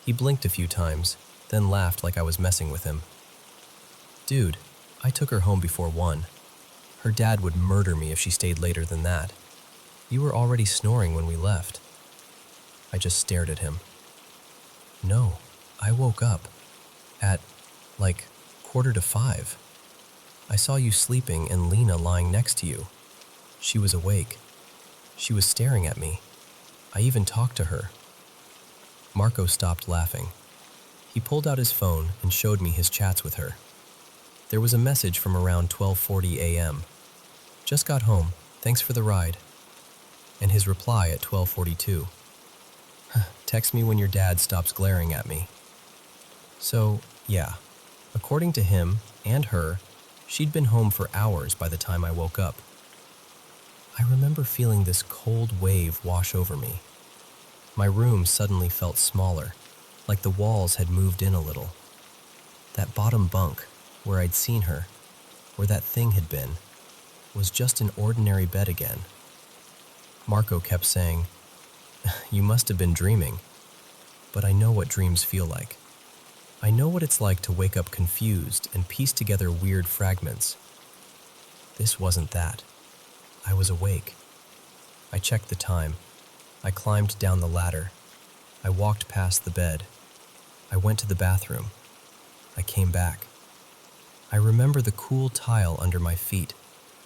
He blinked a few times, then laughed like I was messing with him. "Dude, I took her home before 1. Her dad would murder me if she stayed later than that. You were already snoring when we left." I just stared at him. "No, I woke up at 4:45. I saw you sleeping and Lena lying next to you. She was awake. She was staring at me. I even talked to her." Marco stopped laughing. He pulled out his phone and showed me his chats with her. There was a message from around 12:40 a.m. "Just got home. Thanks for the ride." And his reply at 12:42. "Text me when your dad stops glaring at me." So, yeah, according to him and her, she'd been home for hours by the time I woke up. I remember feeling this cold wave wash over me. My room suddenly felt smaller, like the walls had moved in a little. That bottom bunk, where I'd seen her, where that thing had been, was just an ordinary bed again. Marco kept saying, "You must have been dreaming." But I know what dreams feel like. I know what it's like to wake up confused and piece together weird fragments. This wasn't that. I was awake. I checked the time. I climbed down the ladder. I walked past the bed. I went to the bathroom. I came back. I remember the cool tile under my feet,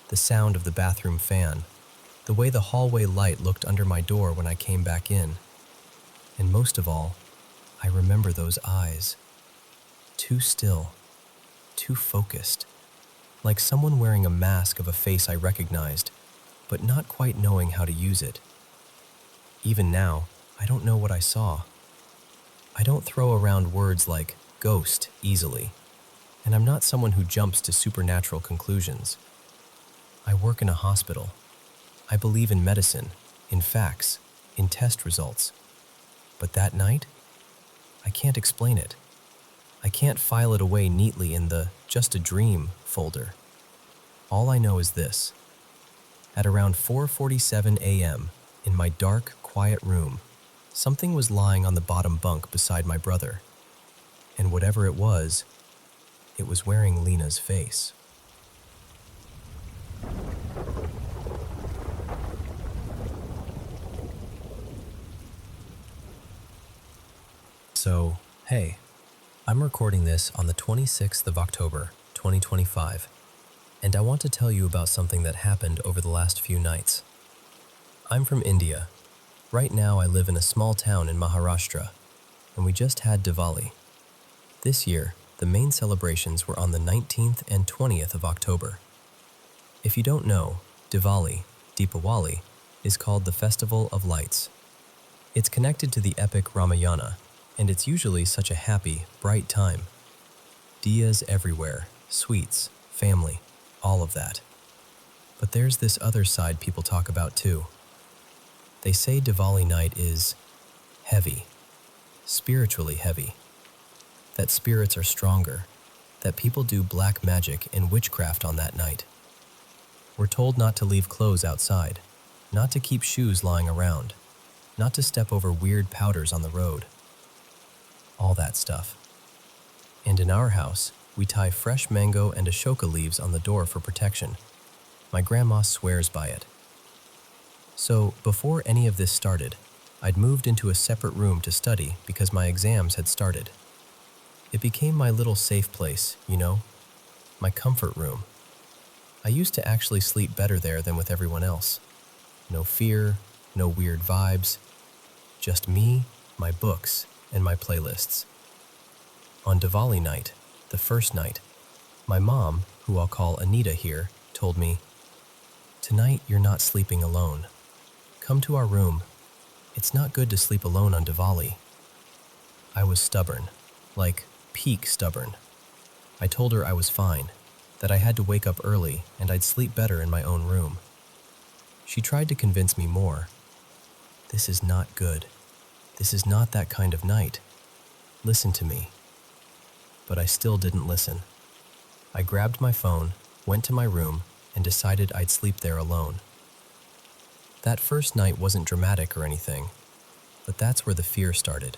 the sound of the bathroom fan, the way the hallway light looked under my door when I came back in. And most of all, I remember those eyes. Too still, too focused. like someone wearing a mask of a face I recognized, but not quite knowing how to use it. Even now, I don't know what I saw. I don't throw around words like ghost easily, and I'm not someone who jumps to supernatural conclusions. I work in a hospital. I believe in medicine, in facts, in test results. But that night, I can't explain it. I can't file it away neatly in the "just a dream" folder. All I know is this. At around 4:47 a.m., in my dark, quiet room, something was lying on the bottom bunk beside my brother. And whatever it was wearing Lena's face. So, hey, I'm recording this on the 26th of October, 2025, and I want to tell you about something that happened over the last few nights. I'm from India. Right now I live in a small town in Maharashtra, and we just had Diwali. This year, the main celebrations were on the 19th and 20th of October. If you don't know, Diwali, is called the Festival of Lights. It's connected to the epic Ramayana, and it's usually such a happy, bright time. Diyas everywhere, sweets, family, all of that. But there's this other side people talk about too. They say Diwali night is heavy, spiritually heavy. That spirits are stronger, that people do black magic and witchcraft on that night. We're told not to leave clothes outside, not to keep shoes lying around, not to step over weird powders on the road. All that stuff. And in our house, we tie fresh mango and ashoka leaves on the door for protection. My grandma swears by it. So, before any of this started, I'd moved into a separate room to study because my exams had started. It became my little safe place, my comfort room. I used to actually sleep better there than with everyone else. No fear, no weird vibes, just me, my books, and my playlists. On Diwali night, the first night, my mom, who I'll call Anita here, told me, "Tonight you're not sleeping alone. Come to our room. It's not good to sleep alone on Diwali." I was stubborn, like peak stubborn. I told her I was fine, that I had to wake up early and I'd sleep better in my own room. She tried to convince me more. This is not good. This is not that kind of night. Listen to me. But I still didn't listen. I grabbed my phone, went to my room, and decided I'd sleep there alone. That first night wasn't dramatic or anything, but that's where the fear started.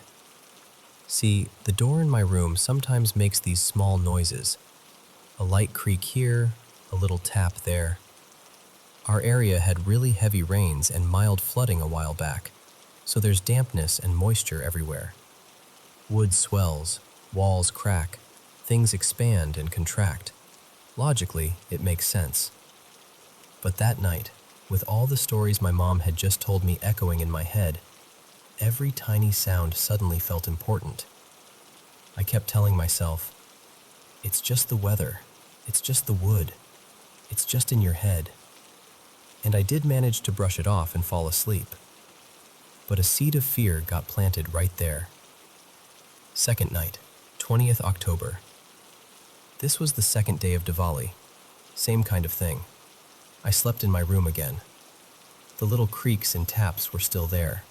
See, the door in my room sometimes makes these small noises. A light creak here, a little tap there. Our area had really heavy rains and mild flooding a while back, so there's dampness and moisture everywhere. Wood swells, walls crack, things expand and contract. Logically, it makes sense. But that night, with all the stories my mom had just told me echoing in my head, every tiny sound suddenly felt important. I kept telling myself, it's just the weather, it's just the wood, it's just in your head. And I did manage to brush it off and fall asleep. But a seed of fear got planted right there. Second night, 20th October. This was the second day of Diwali. Same kind of thing. I slept in my room again. The little creaks and taps were still there.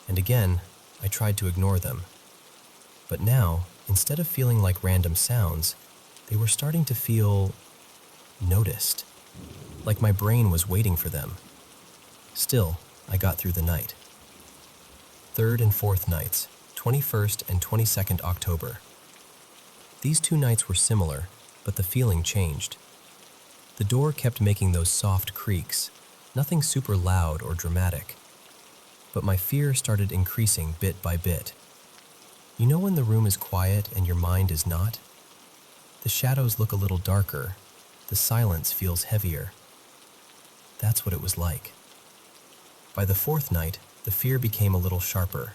And again, I tried to ignore them. But now, instead of feeling like random sounds, they were starting to feel noticed. Like my brain was waiting for them. Still, I got through the night. Third and fourth nights, 21st and 22nd October. These two nights were similar, but the feeling changed. The door kept making those soft creaks, nothing super loud or dramatic. But my fear started increasing bit by bit. You know when the room is quiet and your mind is not? The shadows look a little darker, the silence feels heavier. That's what it was like. By the fourth night, the fear became a little sharper.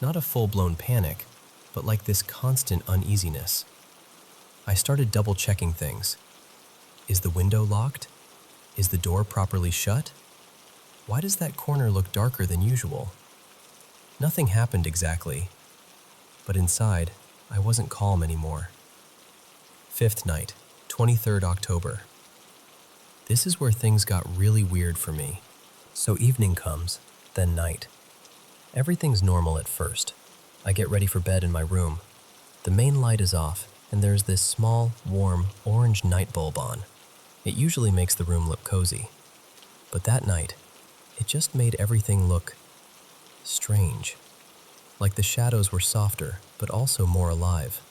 Not a full-blown panic, but like this constant uneasiness. I started double-checking things. Is the window locked? Is the door properly shut? Why does that corner look darker than usual? Nothing happened exactly, but inside, I wasn't calm anymore. Fifth night, 23rd October. This is where things got really weird for me. So evening comes, then night. Everything's normal at first. I get ready for bed in my room. The main light is off, and there's this small, warm, orange night bulb on. It usually makes the room look cozy. But that night, it just made everything look strange. Like the shadows were softer, but also more alive.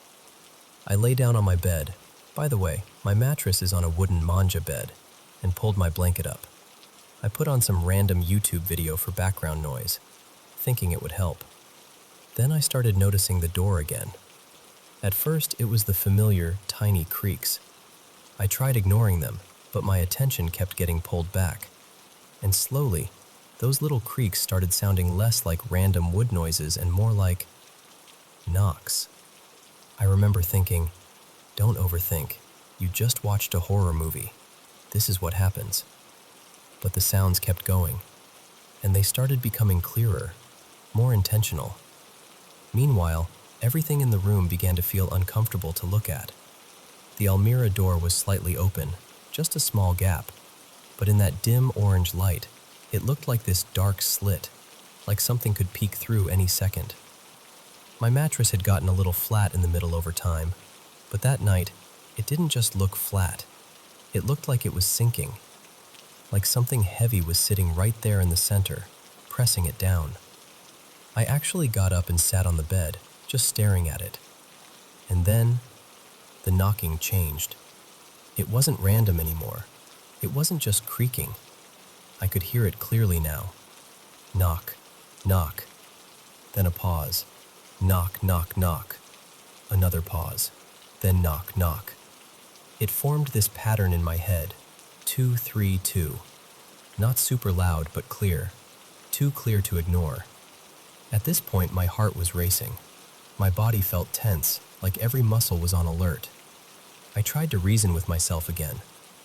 I lay down on my bed. By the way, my mattress is on a wooden manja bed, and pulled my blanket up. I put on some random YouTube video for background noise, thinking it would help. Then I started noticing the door again. At first, it was the familiar, tiny creaks. I tried ignoring them, but my attention kept getting pulled back. And slowly, those little creaks started sounding less like random wood noises and more like knocks. I remember thinking, don't overthink. You just watched a horror movie. This is what happens. But the sounds kept going, and they started becoming clearer, more intentional. Meanwhile, everything in the room began to feel uncomfortable to look at. The Almira door was slightly open, just a small gap, but in that dim orange light, it looked like this dark slit, like something could peek through any second. My mattress had gotten a little flat in the middle over time, but that night, it didn't just look flat. It looked like it was sinking, like something heavy was sitting right there in the center, pressing it down. I actually got up and sat on the bed, just staring at it. And then, the knocking changed. It wasn't random anymore. It wasn't just creaking. I could hear it clearly now. Knock, knock. Then a pause. Knock, knock, knock. Another pause. Then knock, knock. It formed this pattern in my head. 2, 3, 2. Not super loud, but clear. Too clear to ignore. At this point, my heart was racing. My body felt tense, like every muscle was on alert. I tried to reason with myself again.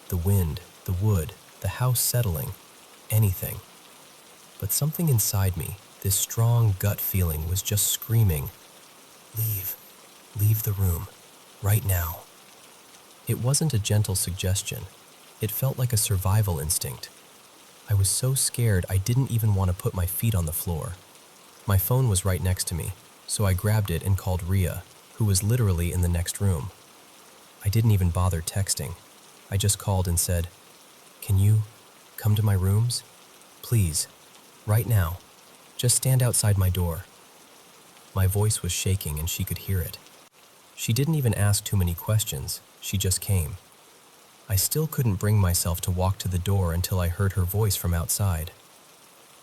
The wind, the wood, the house settling, anything. But something inside me, this strong gut feeling, was just screaming, leave, leave the room, right now. It wasn't a gentle suggestion. It felt like a survival instinct. I was so scared I didn't even want to put my feet on the floor. My phone was right next to me, so I grabbed it and called Ria, who was literally in the next room. I didn't even bother texting. I just called and said, "Can you come to my rooms? Please, right now. Just stand outside my door." My voice was shaking and she could hear it. She didn't even ask too many questions, she just came. I still couldn't bring myself to walk to the door until I heard her voice from outside.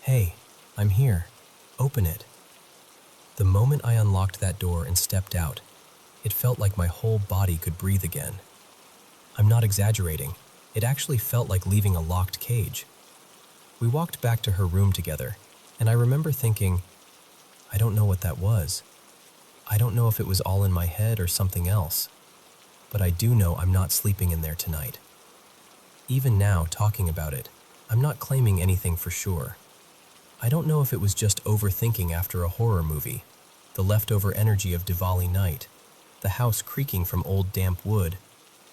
"Hey, I'm here. Open it." The moment I unlocked that door and stepped out, it felt like my whole body could breathe again. I'm not exaggerating. It actually felt like leaving a locked cage. We walked back to her room together, and I remember thinking, I don't know what that was. I don't know if it was all in my head or something else, but I do know I'm not sleeping in there tonight. Even now, talking about it, I'm not claiming anything for sure. I don't know if it was just overthinking after a horror movie, the leftover energy of Diwali night, the house creaking from old damp wood,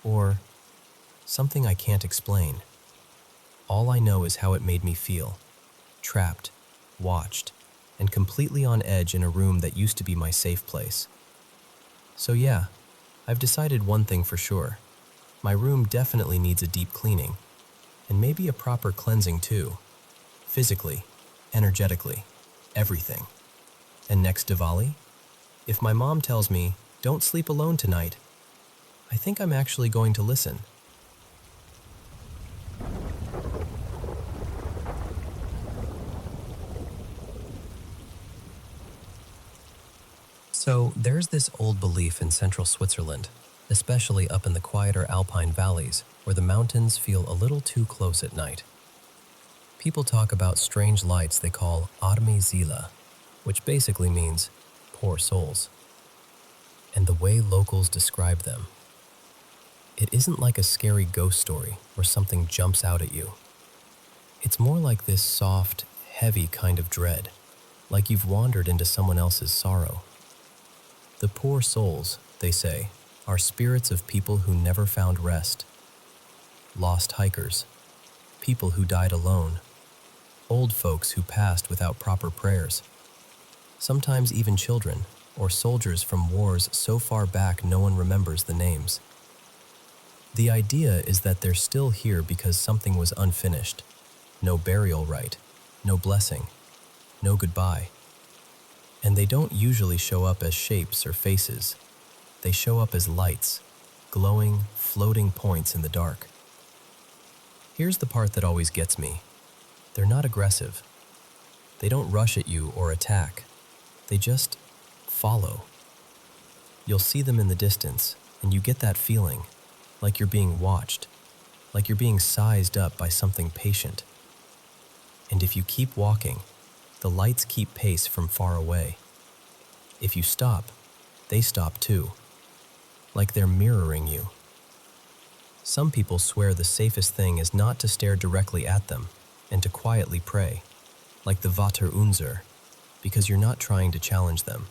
or something I can't explain. All I know is how it made me feel. Trapped, watched, and completely on edge in a room that used to be my safe place. So yeah, I've decided one thing for sure. My room definitely needs a deep cleaning, and maybe a proper cleansing too. Physically, energetically, everything. And next Diwali, if my mom tells me, "Don't sleep alone tonight," I think I'm actually going to listen. So there's this old belief in central Switzerland, especially up in the quieter alpine valleys where the mountains feel a little too close at night. People talk about strange lights they call arme Seele, which basically means poor souls. And the way locals describe them, It isn't like a scary ghost story where something jumps out at you. It's more like this soft, heavy kind of dread, like you've wandered into someone else's sorrow. The poor souls, they say, are spirits of people who never found rest. Lost hikers, people who died alone, old folks who passed without proper prayers, sometimes even children or soldiers from wars so far back no one remembers the names. The idea is that they're still here because something was unfinished. No burial rite, no blessing, no goodbye. And they don't usually show up as shapes or faces. They show up as lights, glowing, floating points in the dark. Here's the part that always gets me. They're not aggressive. They don't rush at you or attack. They just follow. You'll see them in the distance, and you get that feeling, like you're being watched, like you're being sized up by something patient. And if you keep walking, the lights keep pace from far away. If you stop, they stop too, like they're mirroring you. Some people swear the safest thing is not to stare directly at them and to quietly pray, like the Vater Unser, because you're not trying to challenge them.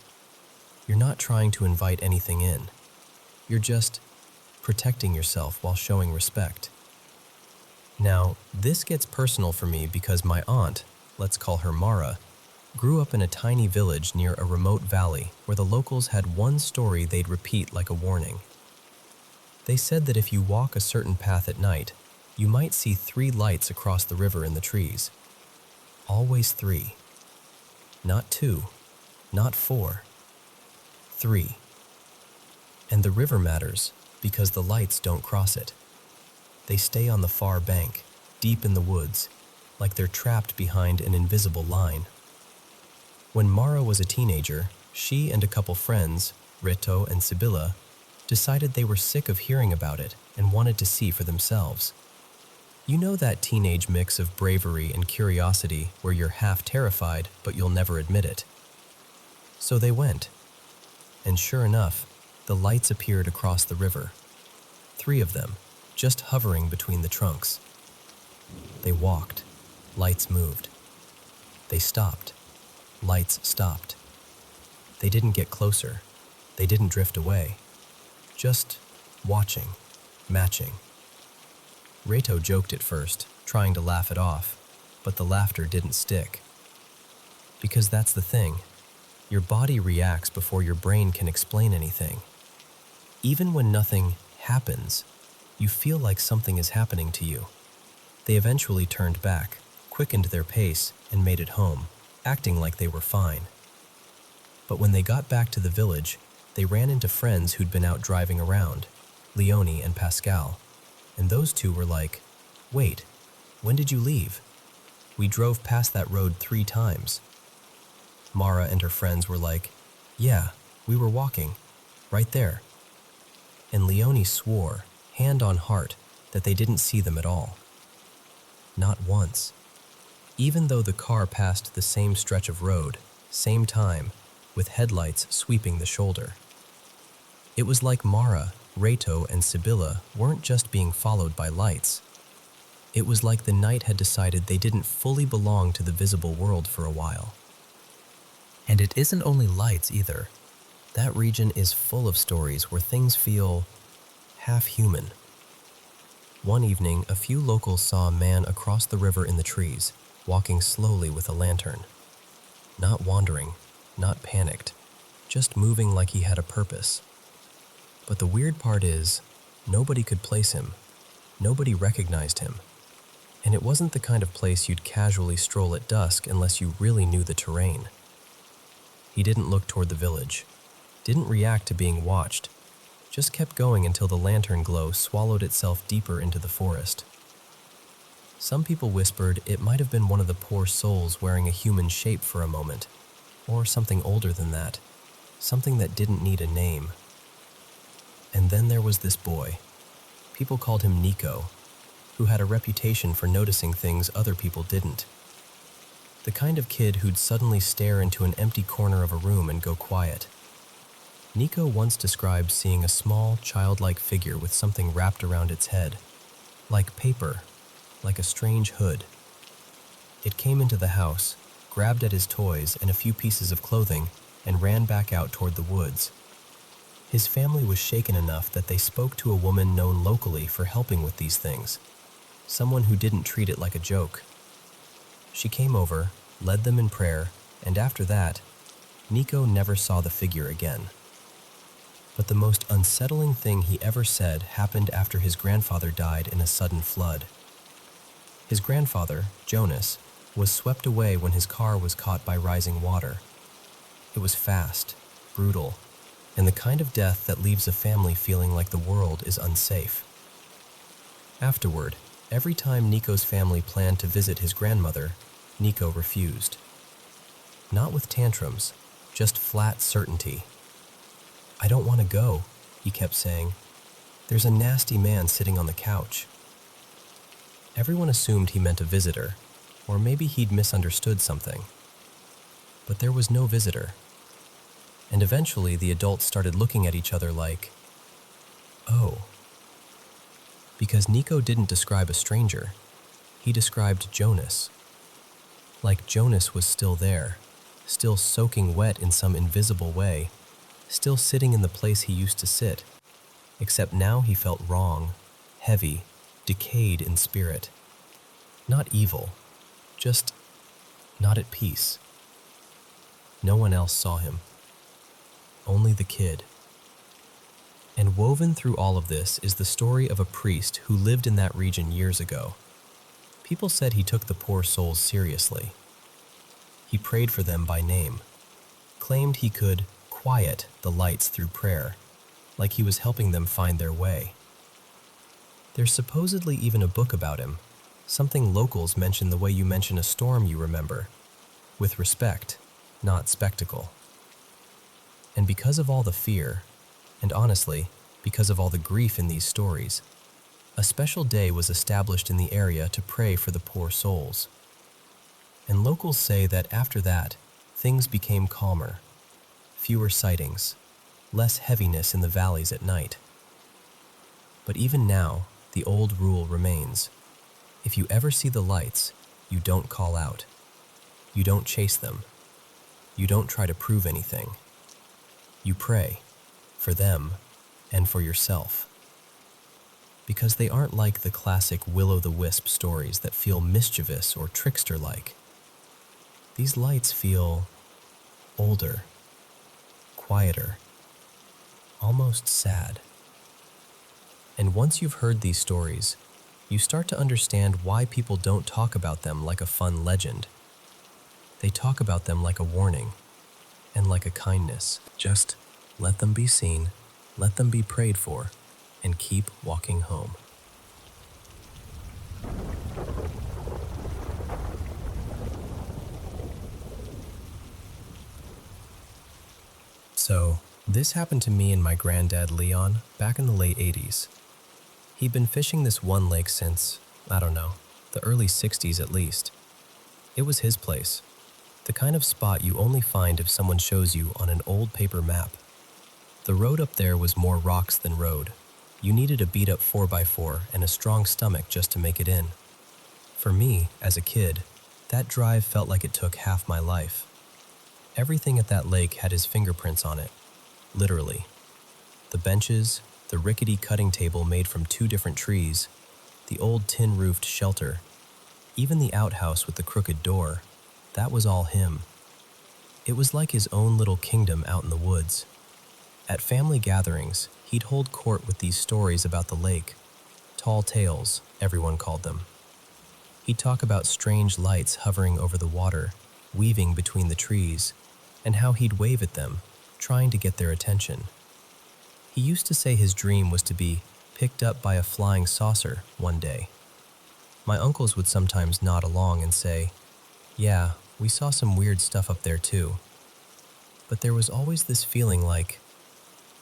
You're not trying to invite anything in. You're just protecting yourself while showing respect. Now, this gets personal for me because my aunt, let's call her Mara, grew up in a tiny village near a remote valley where the locals had one story they'd repeat like a warning. They said that if you walk a certain path at night, you might see 3 lights across the river in the trees. Always 3. Not 2, not 4. 3. And the river matters because the lights don't cross it. They stay on the far bank, deep in the woods, like they're trapped behind an invisible line. When Mara was a teenager, she and a couple friends, Rito and Sibylla, decided they were sick of hearing about it and wanted to see for themselves. You know that teenage mix of bravery and curiosity where you're half terrified but you'll never admit it. So they went. And sure enough, the lights appeared across the river. 3 of them, just hovering between the trunks. They walked. Lights moved. They stopped. Lights stopped. They didn't get closer. They didn't drift away. Just watching, matching. Reto joked at first, trying to laugh it off, but the laughter didn't stick. Because that's the thing. Your body reacts before your brain can explain anything. Even when nothing happens, you feel like something is happening to you. They eventually turned back, quickened their pace, and made it home, acting like they were fine. But when they got back to the village, they ran into friends who'd been out driving around, Leonie and Pascal, and those 2 were like, "Wait, when did you leave? We drove past that road 3 times. Mara and her friends were like, "Yeah, we were walking, right there." And Leonie swore, hand on heart, that they didn't see them at all. Not once. Even though the car passed the same stretch of road, same time, with headlights sweeping the shoulder. It was like Mara, Reto, and Sibylla weren't just being followed by lights. It was like the night had decided they didn't fully belong to the visible world for a while. And it isn't only lights either. That region is full of stories where things feel half human. One evening, a few locals saw a man across the river in the trees, walking slowly with a lantern. Not wandering, not panicked, just moving like he had a purpose. But the weird part is, nobody could place him. Nobody recognized him. And it wasn't the kind of place you'd casually stroll at dusk unless you really knew the terrain. He didn't look toward the village, didn't react to being watched, just kept going until the lantern glow swallowed itself deeper into the forest. Some people whispered it might have been one of the poor souls wearing a human shape for a moment, or something older than that, something that didn't need a name. And then there was this boy. People called him Nico, who had a reputation for noticing things other people didn't. The kind of kid who'd suddenly stare into an empty corner of a room and go quiet. Nico once described seeing a small, childlike figure with something wrapped around its head, like paper, like a strange hood. It came into the house, grabbed at his toys and a few pieces of clothing, and ran back out toward the woods. His family was shaken enough that they spoke to a woman known locally for helping with these things, someone who didn't treat it like a joke. She came over, led them in prayer, and after that, Nico never saw the figure again. But the most unsettling thing he ever said happened after his grandfather died in a sudden flood. His grandfather, Jonas, was swept away when his car was caught by rising water. It was fast, brutal, and the kind of death that leaves a family feeling like the world is unsafe. Afterward, every time Nico's family planned to visit his grandmother, Nico refused. Not with tantrums, just flat certainty. "I don't want to go," he kept saying. "There's a nasty man sitting on the couch." Everyone assumed he meant a visitor, or maybe he'd misunderstood something. But there was no visitor. And eventually the adults started looking at each other like, "Oh." Because Nico didn't describe a stranger, he described Jonas. Like Jonas was still there, still soaking wet in some invisible way, still sitting in the place he used to sit, except now he felt wrong, heavy, decayed in spirit. Not evil, just not at peace. No one else saw him. Only the kid. And woven through all of this is the story of a priest who lived in that region years ago. People said he took the poor souls seriously. He prayed for them by name, claimed he could quiet the lights through prayer, like he was helping them find their way. There's supposedly even a book about him, something locals mention the way you mention a storm you remember, with respect, not spectacle. And because of all the fear, and honestly, because of all the grief in these stories, a special day was established in the area to pray for the poor souls. And locals say that after that, things became calmer. Fewer sightings, less heaviness in the valleys at night. But even now, the old rule remains. If you ever see the lights, you don't call out. You don't chase them. You don't try to prove anything. You pray, for them, and for yourself. Because they aren't like the classic will-o'-the-wisp stories that feel mischievous or trickster-like. These lights feel older, quieter, almost sad. And once you've heard these stories, you start to understand why people don't talk about them like a fun legend. They talk about them like a warning and like a kindness. Just let them be seen, let them be prayed for, and keep walking home. So, this happened to me and my granddad Leon back in the late 80s. He'd been fishing this one lake since, I don't know, the early 60s at least. It was his place, the kind of spot you only find if someone shows you on an old paper map. The road up there was more rocks than road. You needed a beat-up 4x4 and a strong stomach just to make it in. For me, as a kid, that drive felt like it took half my life. Everything at that lake had his fingerprints on it, literally. The benches, the rickety cutting table made from 2 different trees, the old tin-roofed shelter, even the outhouse with the crooked door, that was all him. It was like his own little kingdom out in the woods. At family gatherings, he'd hold court with these stories about the lake, tall tales, everyone called them. He'd talk about strange lights hovering over the water, weaving between the trees, and how he'd wave at them, trying to get their attention. He used to say his dream was to be picked up by a flying saucer one day. My uncles would sometimes nod along and say, "Yeah, we saw some weird stuff up there too." But there was always this feeling like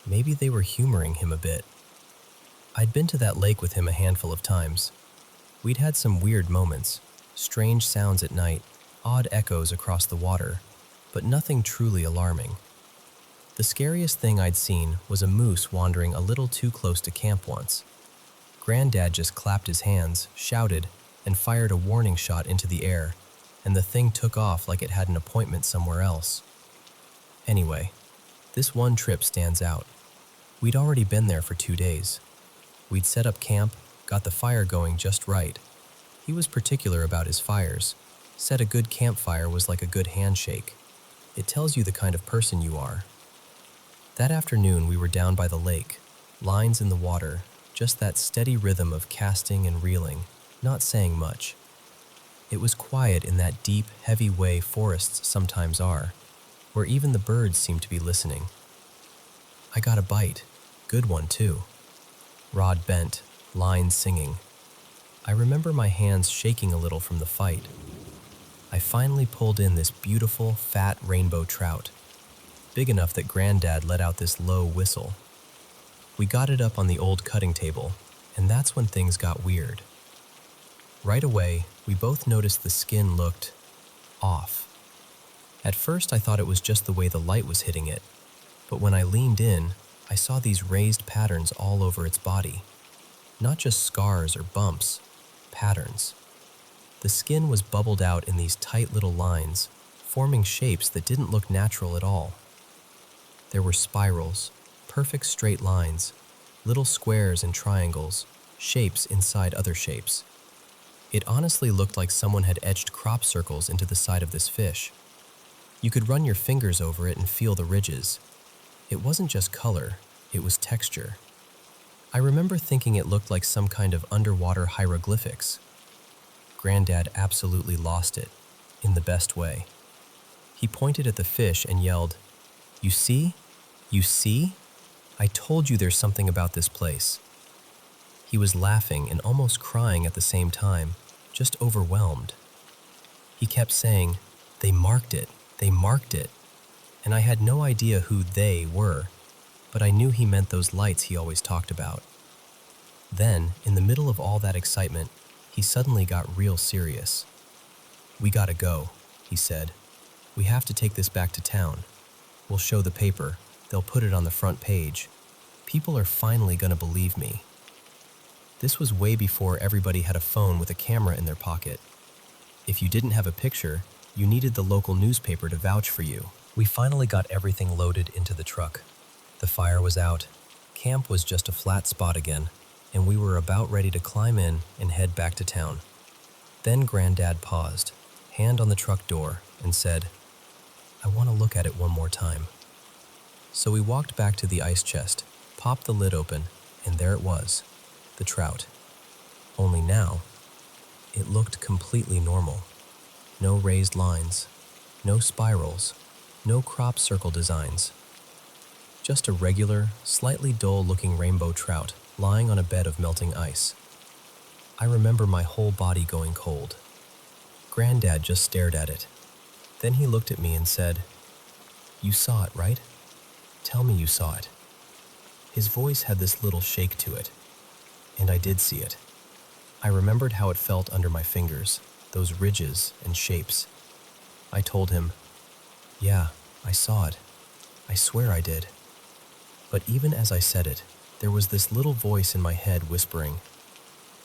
maybe they were humoring him a bit. I'd been to that lake with him a handful of times. We'd had some weird moments, strange sounds at night, odd echoes across the water, but nothing truly alarming. The scariest thing I'd seen was a moose wandering a little too close to camp once. Granddad just clapped his hands, shouted, and fired a warning shot into the air, and the thing took off like it had an appointment somewhere else. Anyway, this one trip stands out. We'd already been there for 2 days. We'd set up camp, got the fire going just right. He was particular about his fires, said a good campfire was like a good handshake. It tells you the kind of person you are. That afternoon we were down by the lake, lines in the water, just that steady rhythm of casting and reeling, not saying much. It was quiet in that deep, heavy way forests sometimes are, where even the birds seem to be listening. I got a bite, good one too. Rod bent, line singing. I remember my hands shaking a little from the fight. I finally pulled in this beautiful, fat rainbow trout, big enough that Granddad let out this low whistle. We got it up on the old cutting table, and that's when things got weird. Right away, we both noticed the skin looked off. At first, I thought it was just the way the light was hitting it, but when I leaned in, I saw these raised patterns all over its body. Not just scars or bumps, patterns. The skin was bubbled out in these tight little lines, forming shapes that didn't look natural at all. There were spirals, perfect straight lines, little squares and triangles, shapes inside other shapes. It honestly looked like someone had etched crop circles into the side of this fish. You could run your fingers over it and feel the ridges. It wasn't just color, it was texture. I remember thinking it looked like some kind of underwater hieroglyphics. Granddad absolutely lost it, in the best way. He pointed at the fish and yelled, "You see? You see? I told you there's something about this place." He was laughing and almost crying at the same time, just overwhelmed. He kept saying, "They marked it, they marked it." And I had no idea who they were, but I knew he meant those lights he always talked about. Then, in the middle of all that excitement, he suddenly got real serious. "We gotta go," he said. "We have to take this back to town. We'll show the paper. They'll put it on the front page. People are finally gonna believe me." This was way before everybody had a phone with a camera in their pocket. If you didn't have a picture, you needed the local newspaper to vouch for you. We finally got everything loaded into the truck. The fire was out. Camp was just a flat spot again, and we were about ready to climb in and head back to town. Then Granddad paused, hand on the truck door, and said, "I want to look at it one more time." So we walked back to the ice chest, popped the lid open, and there it was, the trout. Only now, it looked completely normal. No raised lines, no spirals, no crop circle designs. Just a regular, slightly dull-looking rainbow trout lying on a bed of melting ice. I remember my whole body going cold. Granddad just stared at it. Then he looked at me and said, "You saw it, right? Tell me you saw it." His voice had this little shake to it, and I did see it. I remembered how it felt under my fingers, those ridges and shapes. I told him, "Yeah, I saw it. I swear I did." But even as I said it, there was this little voice in my head whispering,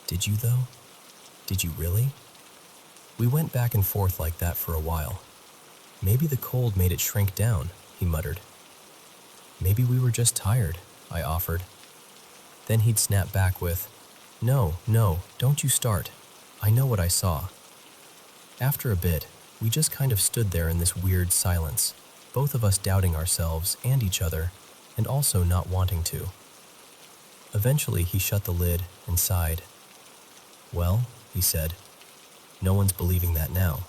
"Did you though? Did you really?" We went back and forth like that for a while. "Maybe the cold made it shrink down," he muttered. "Maybe we were just tired," I offered. Then he'd snap back with, No, don't you start. I know what I saw." After a bit, we just kind of stood there in this weird silence, both of us doubting ourselves and each other, and also not wanting to. Eventually, he shut the lid and sighed. "Well," he said, "no one's believing that now."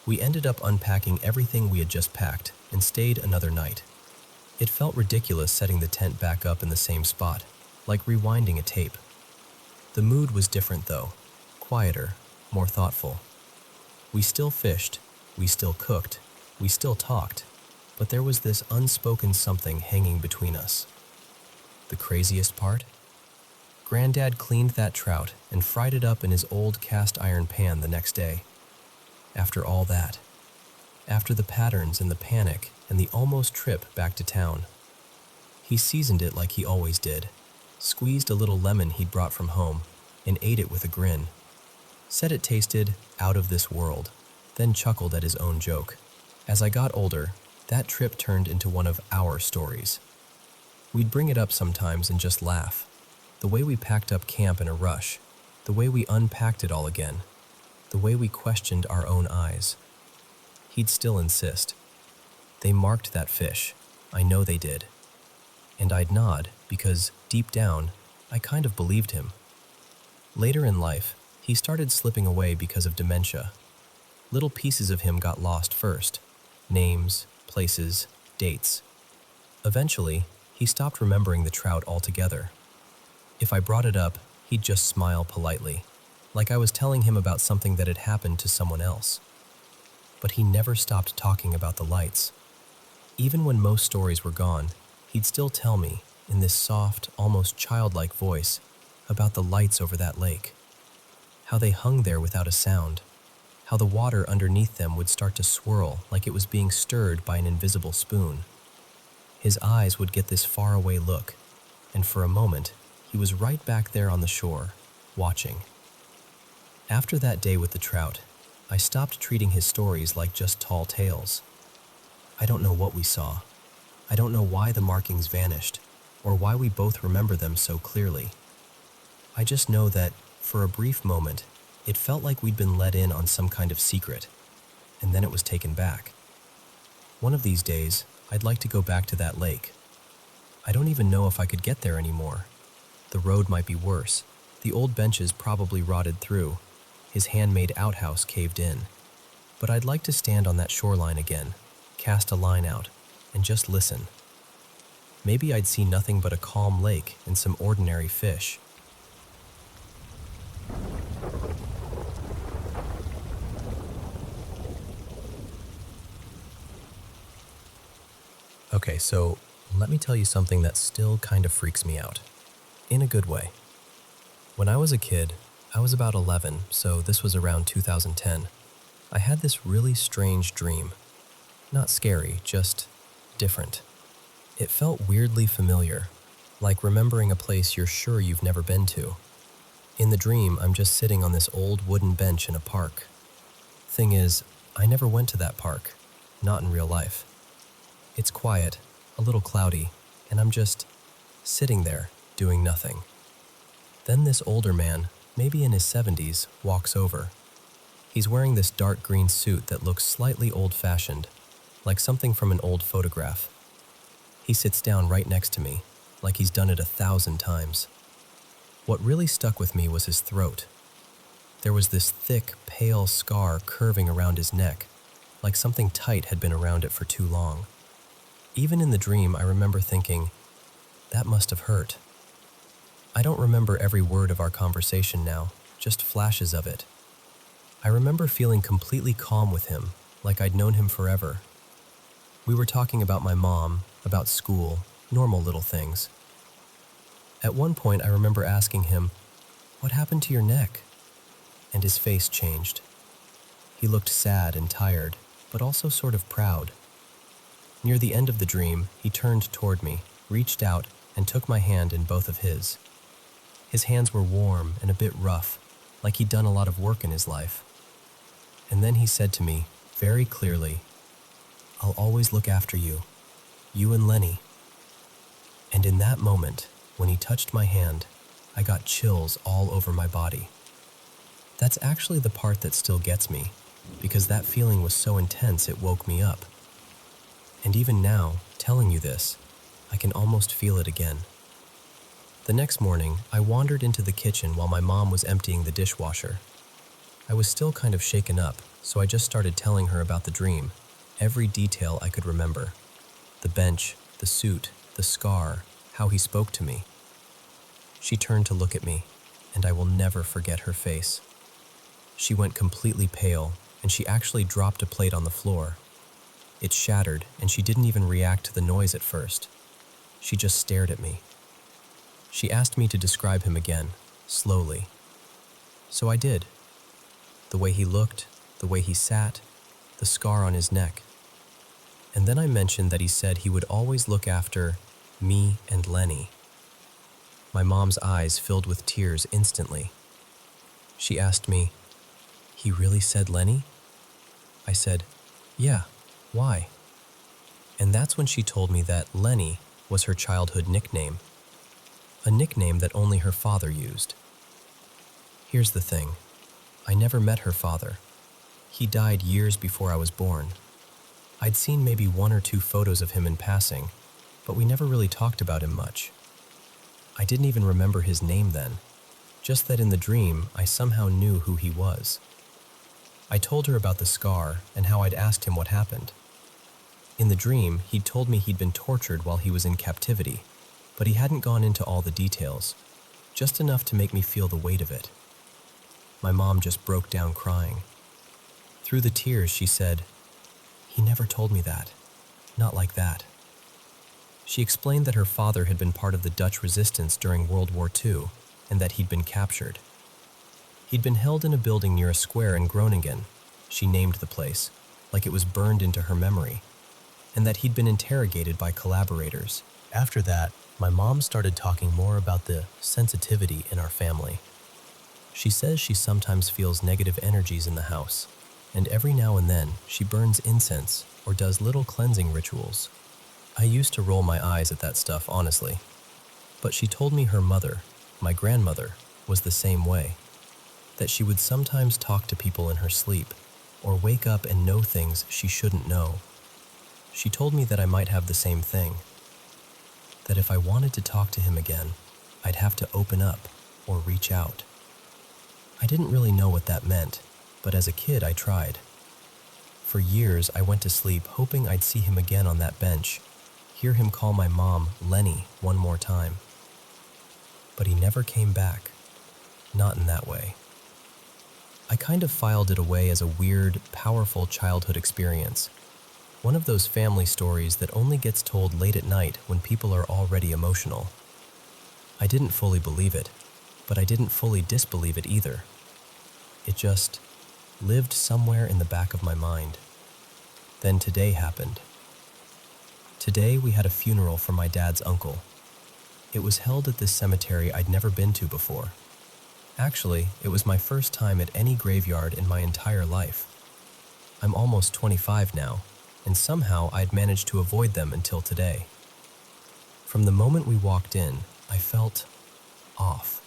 We ended up unpacking everything we had just packed and stayed another night. It felt ridiculous setting the tent back up in the same spot, like rewinding a tape. The mood was different though, quieter, more thoughtful. We still fished, we still cooked, we still talked, but there was this unspoken something hanging between us. The craziest part? Granddad cleaned that trout and fried it up in his old cast iron pan the next day. After all that. after the patterns and the panic and the almost trip back to town. He seasoned it like he always did, squeezed a little lemon he'd brought from home, and ate it with a grin. Said it tasted out of this world, then chuckled at his own joke. As I got older, that trip turned into one of our stories. We'd bring it up sometimes and just laugh. The way we packed up camp in a rush, the way we unpacked it all again, the way we questioned our own eyes. He'd still insist. They marked that fish. I know they did. And I'd nod because, deep down, I kind of believed him. Later in life, he started slipping away because of dementia. Little pieces of him got lost first. Names, places, dates. Eventually, he stopped remembering the trout altogether. If I brought it up, he'd just smile politely, like I was telling him about something that had happened to someone else. But he never stopped talking about the lights. Even when most stories were gone, he'd still tell me, in this soft, almost childlike voice, about the lights over that lake. How they hung there without a sound. How the water underneath them would start to swirl like it was being stirred by an invisible spoon. His eyes would get this faraway look, and for a moment, he was right back there on the shore, watching. After that day with the trout, I stopped treating his stories like just tall tales. I don't know what we saw. I don't know why the markings vanished, or why we both remember them so clearly. I just know that, for a brief moment, it felt like we'd been let in on some kind of secret, and then it was taken back. One of these days, I'd like to go back to that lake. I don't even know if I could get there anymore. The road might be worse. The old benches probably rotted through. His handmade outhouse caved in. But I'd like to stand on that shoreline again, cast a line out, and just listen. Maybe I'd see nothing but a calm lake and some ordinary fish. Okay, so let me tell you something that still kind of freaks me out. In a good way. When I was a kid, I was about 11, so this was around 2010. I had this really strange dream. Not scary, just different. It felt weirdly familiar, like remembering a place you're sure you've never been to. In the dream, I'm just sitting on this old wooden bench in a park. Thing is, I never went to that park, not in real life. It's quiet, a little cloudy, and I'm just sitting there, doing nothing. Then this older man, maybe in his 70s, walks over. He's wearing this dark green suit that looks slightly old-fashioned, like something from an old photograph. He sits down right next to me, like he's done it 1,000 times. What really stuck with me was his throat. There was this thick, pale scar curving around his neck, like something tight had been around it for too long. Even in the dream, I remember thinking, that must have hurt. I don't remember every word of our conversation now, just flashes of it. I remember feeling completely calm with him, like I'd known him forever. We were talking about my mom, about school, normal little things. At one point, I remember asking him, "What happened to your neck?" And his face changed. He looked sad and tired, but also sort of proud. Near the end of the dream, he turned toward me, reached out, and took my hand in both of his. His hands were warm and a bit rough, like he'd done a lot of work in his life. And then he said to me, very clearly, "I'll always look after you, you and Lenny." And in that moment, when he touched my hand, I got chills all over my body. That's actually the part that still gets me, because that feeling was so intense it woke me up. And even now, telling you this, I can almost feel it again. The next morning, I wandered into the kitchen while my mom was emptying the dishwasher. I was still kind of shaken up, so I just started telling her about the dream, every detail I could remember. The bench, the suit, the scar, how he spoke to me. She turned to look at me, and I will never forget her face. She went completely pale, and she actually dropped a plate on the floor. It shattered, and she didn't even react to the noise at first. She just stared at me. She asked me to describe him again, slowly. So I did. The way he looked, the way he sat, the scar on his neck. And then I mentioned that he said he would always look after me and Lenny. My mom's eyes filled with tears instantly. She asked me, "He really said Lenny?" I said, "Yeah, why?" And that's when she told me that Lenny was her childhood nickname, a nickname that only her father used. Here's the thing, I never met her father. He died years before I was born. I'd seen maybe 1 or 2 photos of him in passing, but we never really talked about him much. I didn't even remember his name then, just that in the dream I somehow knew who he was. I told her about the scar and how I'd asked him what happened. In the dream, he'd told me he'd been tortured while he was in captivity, but he hadn't gone into all the details, just enough to make me feel the weight of it. My mom just broke down crying. Through the tears, she said, "He never told me that. Not like that." She explained that her father had been part of the Dutch resistance during World War II and that he'd been captured. He'd been held in a building near a square in Groningen, she named the place, like it was burned into her memory, and that he'd been interrogated by collaborators. After that, my mom started talking more about the sensitivity in our family. She says she sometimes feels negative energies in the house, and every now and then she burns incense or does little cleansing rituals. I used to roll my eyes at that stuff, honestly. But she told me her mother, my grandmother, was the same way. That she would sometimes talk to people in her sleep, or wake up and know things she shouldn't know. She told me that I might have the same thing. That if I wanted to talk to him again, I'd have to open up or reach out. I didn't really know what that meant, but as a kid I tried. For years I went to sleep hoping I'd see him again on that bench, hear him call my mom Lenny one more time. But he never came back, not in that way. I kind of filed it away as a weird, powerful childhood experience. One of those family stories that only gets told late at night when people are already emotional. I didn't fully believe it, but I didn't fully disbelieve it either. It just lived somewhere in the back of my mind. Then today happened. Today we had a funeral for my dad's uncle. It was held at this cemetery I'd never been to before. Actually, it was my first time at any graveyard in my entire life. I'm almost 25 now, and somehow I'd managed to avoid them until today. From the moment we walked in, I felt off.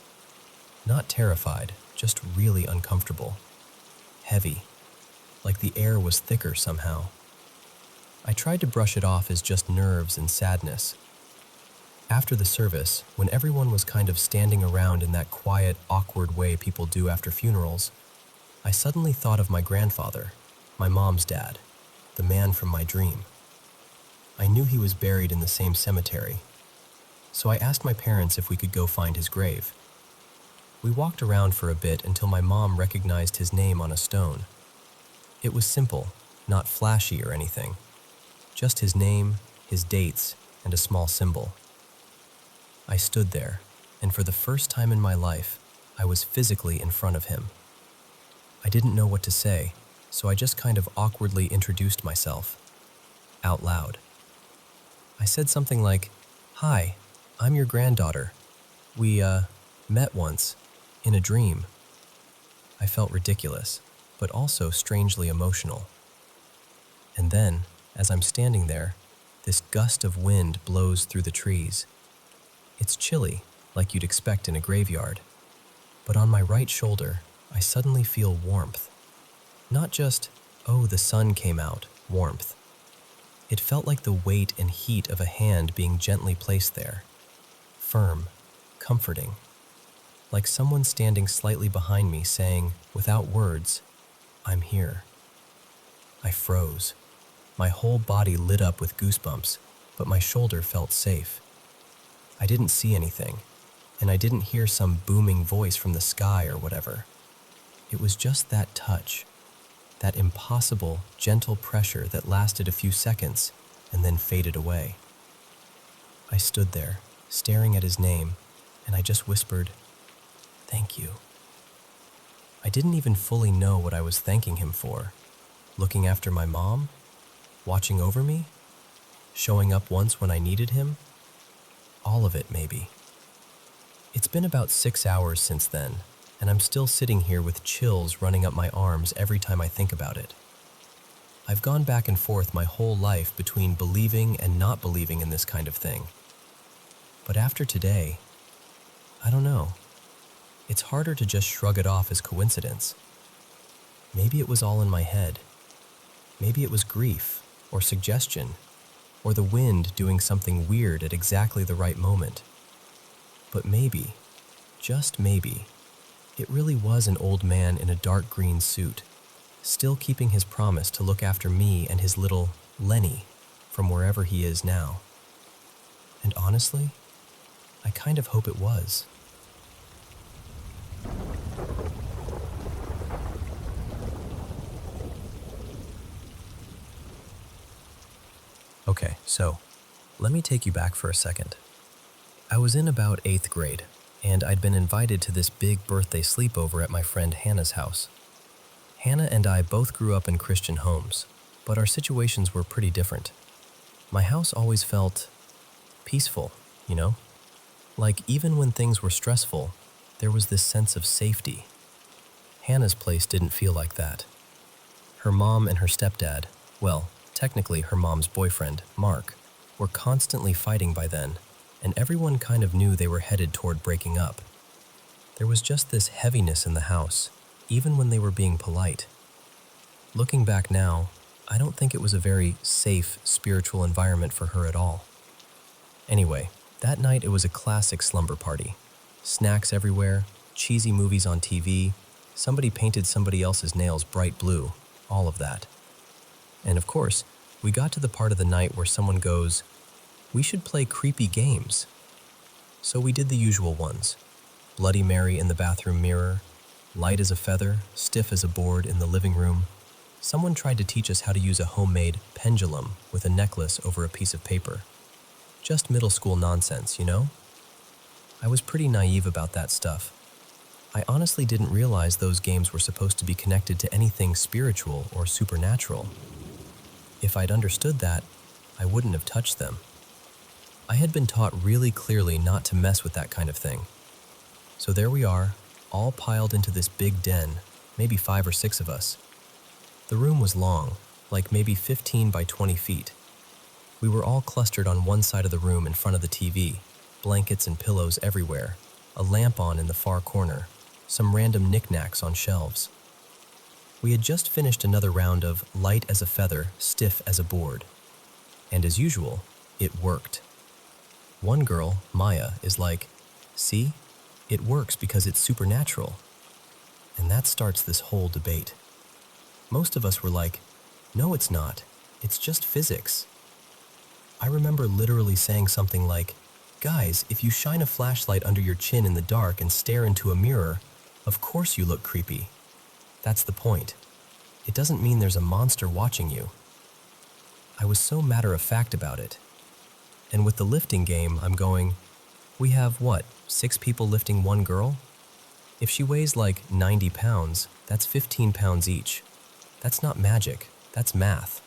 Not terrified, just really uncomfortable. Heavy, like the air was thicker somehow. I tried to brush it off as just nerves and sadness. After the service, when everyone was kind of standing around in that quiet, awkward way people do after funerals, I suddenly thought of my grandfather, my mom's dad, the man from my dream. I knew he was buried in the same cemetery, so I asked my parents if we could go find his grave. We walked around for a bit until my mom recognized his name on a stone. It was simple, not flashy or anything. Just his name, his dates, and a small symbol. I stood there, and for the first time in my life, I was physically in front of him. I didn't know what to say, so I just kind of awkwardly introduced myself, out loud. I said something like, "Hi, I'm your granddaughter. We, met once, in a dream." I felt ridiculous, but also strangely emotional. And then, as I'm standing there, this gust of wind blows through the trees. It's chilly, like you'd expect in a graveyard. But on my right shoulder, I suddenly feel warmth. Not just, "Oh, the sun came out," warmth. It felt like the weight and heat of a hand being gently placed there. Firm, comforting. Like someone standing slightly behind me saying, without words, "I'm here." I froze. My whole body lit up with goosebumps, but my shoulder felt safe. I didn't see anything, and I didn't hear some booming voice from the sky or whatever. It was just that touch, that impossible, gentle pressure that lasted a few seconds and then faded away. I stood there, staring at his name, and I just whispered, "Thank you." I didn't even fully know what I was thanking him for. looking after my mom, watching over me, showing up once when I needed him. All of it, maybe. It's been about 6 hours since then, and I'm still sitting here with chills running up my arms every time I think about it. I've gone back and forth my whole life between believing and not believing in this kind of thing. But after today, I don't know. It's harder to just shrug it off as coincidence. Maybe it was all in my head. Maybe it was grief, or suggestion, or the wind doing something weird at exactly the right moment. But maybe, just maybe, it really was an old man in a dark green suit, still keeping his promise to look after me and his little Lenny from wherever he is now. And honestly, I kind of hope it was. Okay, so let me take you back for a second. I was in about 8th grade, and I'd been invited to this big birthday sleepover at my friend Hannah's house. Hannah and I both grew up in Christian homes, but our situations were pretty different. My house always felt peaceful, you know? Like even when things were stressful, there was this sense of safety. Hannah's place didn't feel like that. Her mom and her stepdad, well, technically her mom's boyfriend, Mark, were constantly fighting by then, and everyone kind of knew they were headed toward breaking up. There was just this heaviness in the house, even when they were being polite. Looking back now, I don't think it was a very safe, spiritual environment for her at all. Anyway, that night it was a classic slumber party. Snacks everywhere, cheesy movies on TV, somebody painted somebody else's nails bright blue, all of that. And of course, we got to the part of the night where someone goes, "We should play creepy games." So we did the usual ones. Bloody Mary in the bathroom mirror, light as a feather, stiff as a board in the living room. Someone tried to teach us how to use a homemade pendulum with a necklace over a piece of paper. Just middle school nonsense, you know? I was pretty naive about that stuff. I honestly didn't realize those games were supposed to be connected to anything spiritual or supernatural. If I'd understood that, I wouldn't have touched them. I had been taught really clearly not to mess with that kind of thing. So there we are, all piled into this big den, maybe 5 or 6 of us. The room was long, like maybe 15 by 20 feet. We were all clustered on one side of the room in front of the TV, blankets and pillows everywhere, a lamp on in the far corner, some random knickknacks on shelves. We had just finished another round of light as a feather, stiff as a board. And as usual, it worked. One girl, Maya, is like, "See? It works because it's supernatural." And that starts this whole debate. Most of us were like, "No, it's not. It's just physics." I remember literally saying something like, "Guys, if you shine a flashlight under your chin in the dark and stare into a mirror, of course you look creepy. That's the point. It doesn't mean there's a monster watching you." I was so matter-of-fact about it. And with the lifting game, I'm going, we have, 6 people lifting one girl? If she weighs like 90 pounds, that's 15 pounds each. That's not magic, that's math.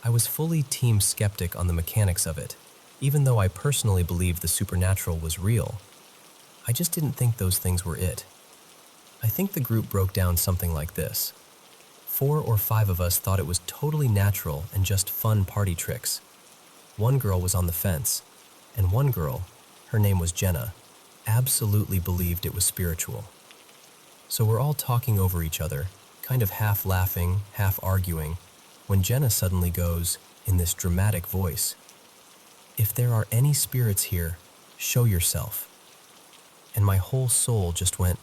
I was fully team skeptic on the mechanics of it, even though I personally believed the supernatural was real. I just didn't think those things were it. I think the group broke down something like this. 4 or 5 of us thought it was totally natural and just fun party tricks. One girl was on the fence, and one girl, her name was Jenna, absolutely believed it was spiritual. So we're all talking over each other, kind of half laughing, half arguing, when Jenna suddenly goes, in this dramatic voice, "If there are any spirits here, show yourself." And my whole soul just went,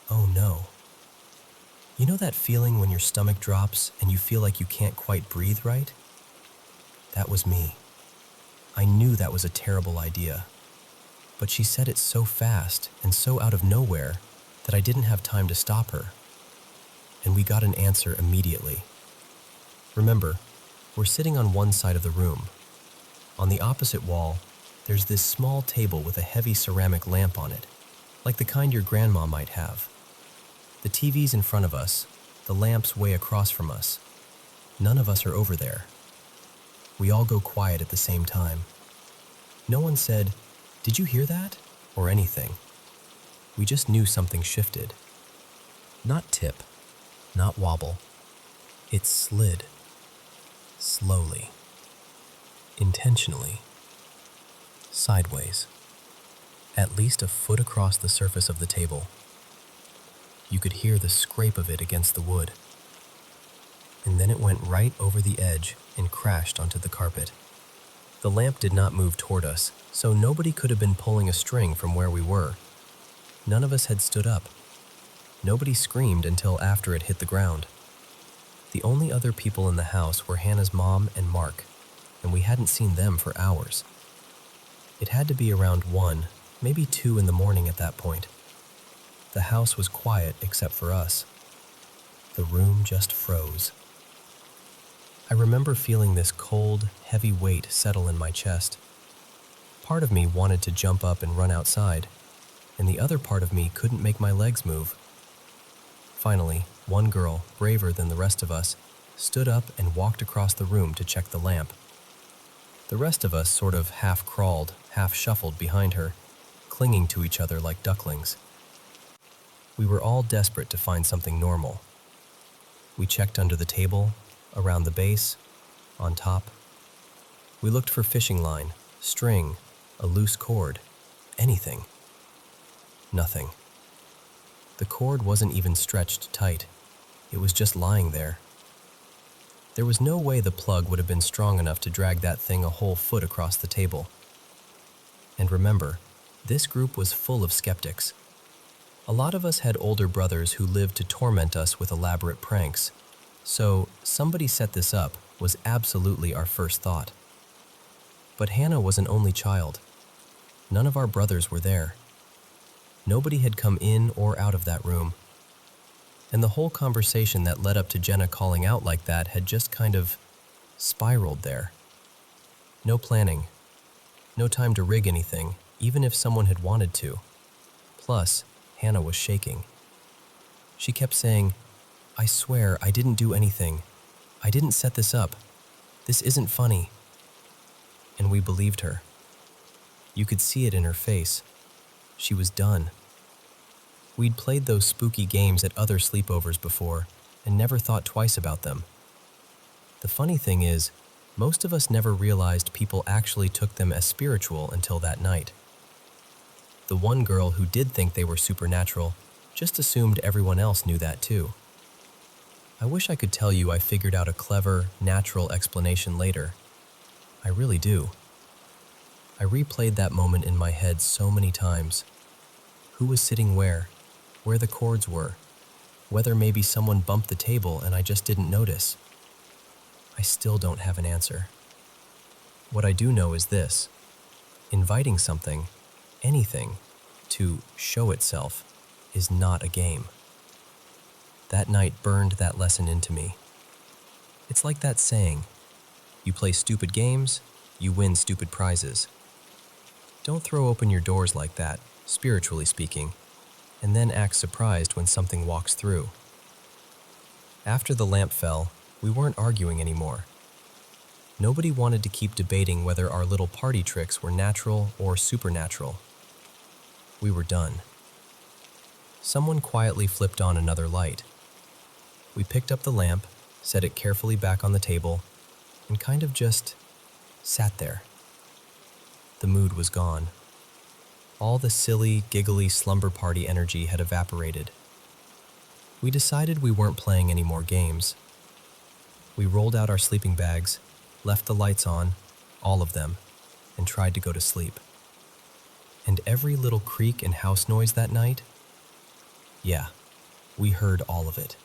oh no. You know that feeling when your stomach drops and you feel like you can't quite breathe right? That was me. I knew that was a terrible idea. But she said it so fast and so out of nowhere that I didn't have time to stop her. And we got an answer immediately. Remember, we're sitting on one side of the room. On the opposite wall, there's this small table with a heavy ceramic lamp on it, like the kind your grandma might have. The TV's in front of us, the lamp's way across from us, None of us are over there. We all go quiet at the same time. No one said, "Did you hear that?" or anything. We just knew something shifted. Not tip, not wobble. It slid. Slowly. Intentionally. Sideways. At least a foot across the surface of the table. You could hear the scrape of it against the wood. And then it went right over the edge and crashed onto the carpet. The lamp did not move toward us, so nobody could have been pulling a string from where we were. None of us had stood up. Nobody screamed until after it hit the ground. The only other people in the house were Hannah's mom and Mark, and we hadn't seen them for hours. It had to be around 1, maybe 2 in the morning at that point. The house was quiet except for us. The room just froze. I remember feeling this cold, heavy weight settle in my chest. Part of me wanted to jump up and run outside, and the other part of me couldn't make my legs move. Finally, one girl, braver than the rest of us, stood up and walked across the room to check the lamp. The rest of us sort of half crawled, half shuffled behind her, clinging to each other like ducklings. We were all desperate to find something normal. We checked under the table, around the base, on top. We looked for fishing line, string, a loose cord, anything. Nothing. The cord wasn't even stretched tight. It was just lying there. There was no way the plug would have been strong enough to drag that thing a whole foot across the table. And remember, this group was full of skeptics. A lot of us had older brothers who lived to torment us with elaborate pranks, so somebody set this up was absolutely our first thought. But Hannah was an only child. None of our brothers were there. Nobody had come in or out of that room. And the whole conversation that led up to Jenna calling out like that had just kind of spiraled there. No planning. No time to rig anything, even if someone had wanted to. Plus, Hannah was shaking. She kept saying, "I swear I didn't do anything. I didn't set this up. This isn't funny." And we believed her. You could see it in her face. She was done. We'd played those spooky games at other sleepovers before and never thought twice about them. The funny thing is, most of us never realized people actually took them as spiritual until that night. The one girl who did think they were supernatural just assumed everyone else knew that too. I wish I could tell you I figured out a clever, natural explanation later. I really do. I replayed that moment in my head so many times. Who was sitting where the cords were, whether maybe someone bumped the table and I just didn't notice. I still don't have an answer. What I do know is this: inviting something, anything, to show itself is not a game. That night burned that lesson into me. It's like that saying, you play stupid games, you win stupid prizes. Don't throw open your doors like that, spiritually speaking, and then act surprised when something walks through. After the lamp fell, we weren't arguing anymore. Nobody wanted to keep debating whether our little party tricks were natural or supernatural. We were done. Someone quietly flipped on another light. We picked up the lamp, set it carefully back on the table, and kind of just sat there. The mood was gone. All the silly, giggly slumber party energy had evaporated. We decided we weren't playing any more games. We rolled out our sleeping bags, left the lights on, all of them, and tried to go to sleep. And every little creak and house noise that night? Yeah, we heard all of it.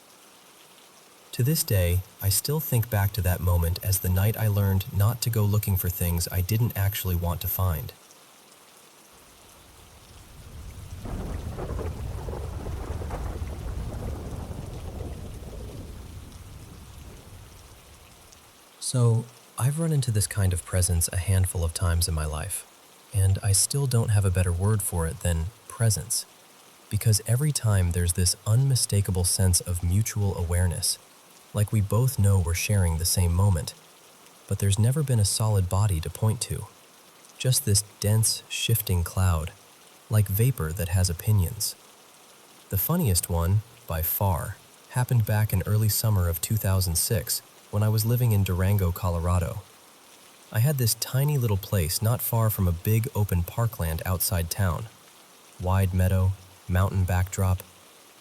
To this day, I still think back to that moment as the night I learned not to go looking for things I didn't actually want to find. So, I've run into this kind of presence a handful of times in my life, and I still don't have a better word for it than presence, because every time there's this unmistakable sense of mutual awareness, like we both know we're sharing the same moment, but there's never been a solid body to point to. Just this dense, shifting cloud, like vapor that has opinions. The funniest one, by far, happened back in early summer of 2006 when I was living in Durango, Colorado. I had this tiny little place not far from a big open parkland outside town. Wide meadow, mountain backdrop,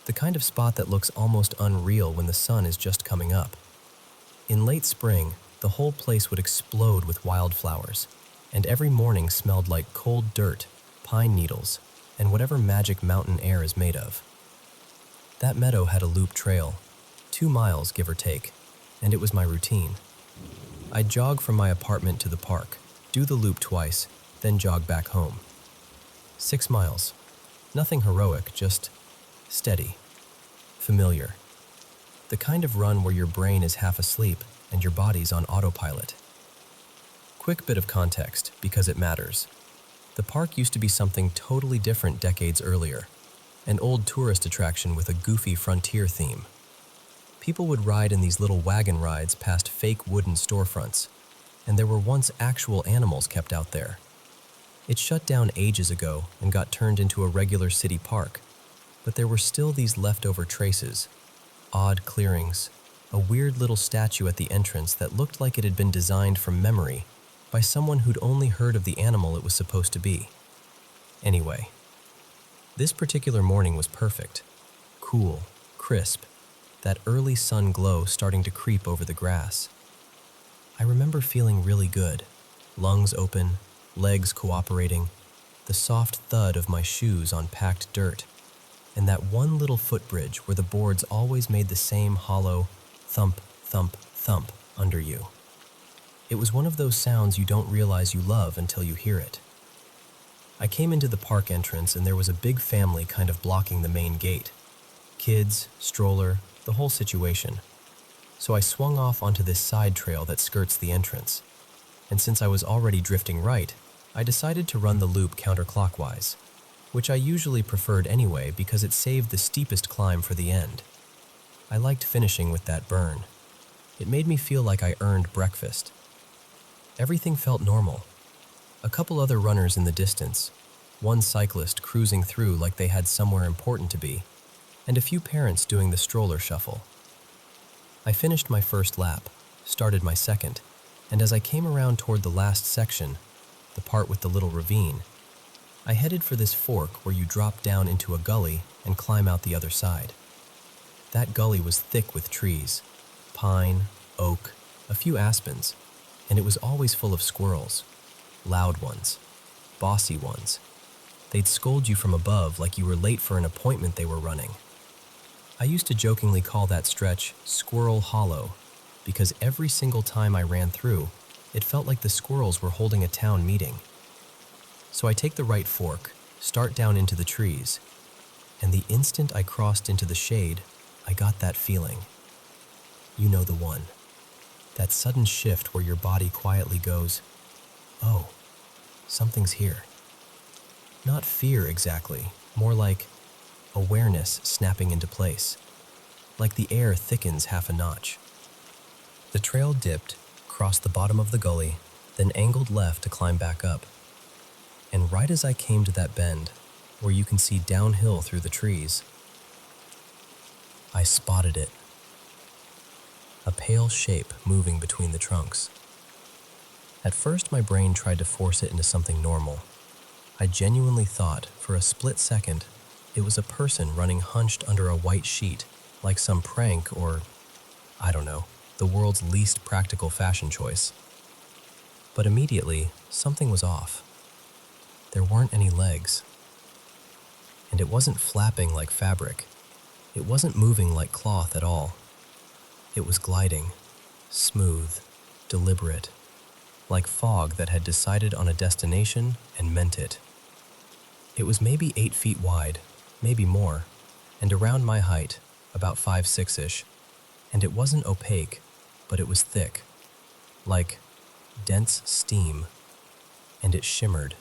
the kind of spot that looks almost unreal when the sun is just coming up. In late spring, the whole place would explode with wildflowers, and every morning smelled like cold dirt, pine needles, and whatever magic mountain air is made of. That meadow had a loop trail, 2 miles give or take, and it was my routine. I'd jog from my apartment to the park, do the loop twice, then jog back home. 6 miles. Nothing heroic, just steady, familiar. The kind of run where your brain is half asleep and your body's on autopilot. Quick bit of context, because it matters. The park used to be something totally different decades earlier, an old tourist attraction with a goofy frontier theme. People would ride in these little wagon rides past fake wooden storefronts, and there were once actual animals kept out there. It shut down ages ago and got turned into a regular city park, but there were still these leftover traces, odd clearings, a weird little statue at the entrance that looked like it had been designed from memory by someone who'd only heard of the animal it was supposed to be. Anyway, this particular morning was perfect. Cool, crisp, that early sun glow starting to creep over the grass. I remember feeling really good, lungs open, legs cooperating, the soft thud of my shoes on packed dirt, and that one little footbridge where the boards always made the same hollow thump, thump, thump under you. It was one of those sounds you don't realize you love until you hear it. I came into the park entrance and there was a big family kind of blocking the main gate. Kids, stroller, the whole situation. So I swung off onto this side trail that skirts the entrance. And since I was already drifting right, I decided to run the loop counterclockwise, which I usually preferred anyway because it saved the steepest climb for the end. I liked finishing with that burn. It made me feel like I earned breakfast. Everything felt normal. A couple other runners in the distance, one cyclist cruising through like they had somewhere important to be, and a few parents doing the stroller shuffle. I finished my first lap, started my second, and as I came around toward the last section, the part with the little ravine, I headed for this fork where you drop down into a gully and climb out the other side. That gully was thick with trees, pine, oak, a few aspens, and it was always full of squirrels, loud ones, bossy ones. They'd scold you from above like you were late for an appointment they were running. I used to jokingly call that stretch Squirrel Hollow because every single time I ran through, it felt like the squirrels were holding a town meeting. So I take the right fork, start down into the trees, and the instant I crossed into the shade, I got that feeling. You know the one. That sudden shift where your body quietly goes, oh, something's here. Not fear exactly, more like awareness snapping into place, like the air thickens half a notch. The trail dipped, crossed the bottom of the gully, then angled left to climb back up. And right as I came to that bend, where you can see downhill through the trees, I spotted it. A pale shape moving between the trunks. At first, my brain tried to force it into something normal. I genuinely thought, for a split second, it was a person running hunched under a white sheet, like some prank or, I don't know, the world's least practical fashion choice. But immediately, something was off. There weren't any legs. And it wasn't flapping like fabric. It wasn't moving like cloth at all. It was gliding, smooth, deliberate, like fog that had decided on a destination and meant it. It was maybe 8 feet wide, maybe more, and around my height, about 5'6"-ish, and it wasn't opaque, but it was thick, like dense steam, and it shimmered.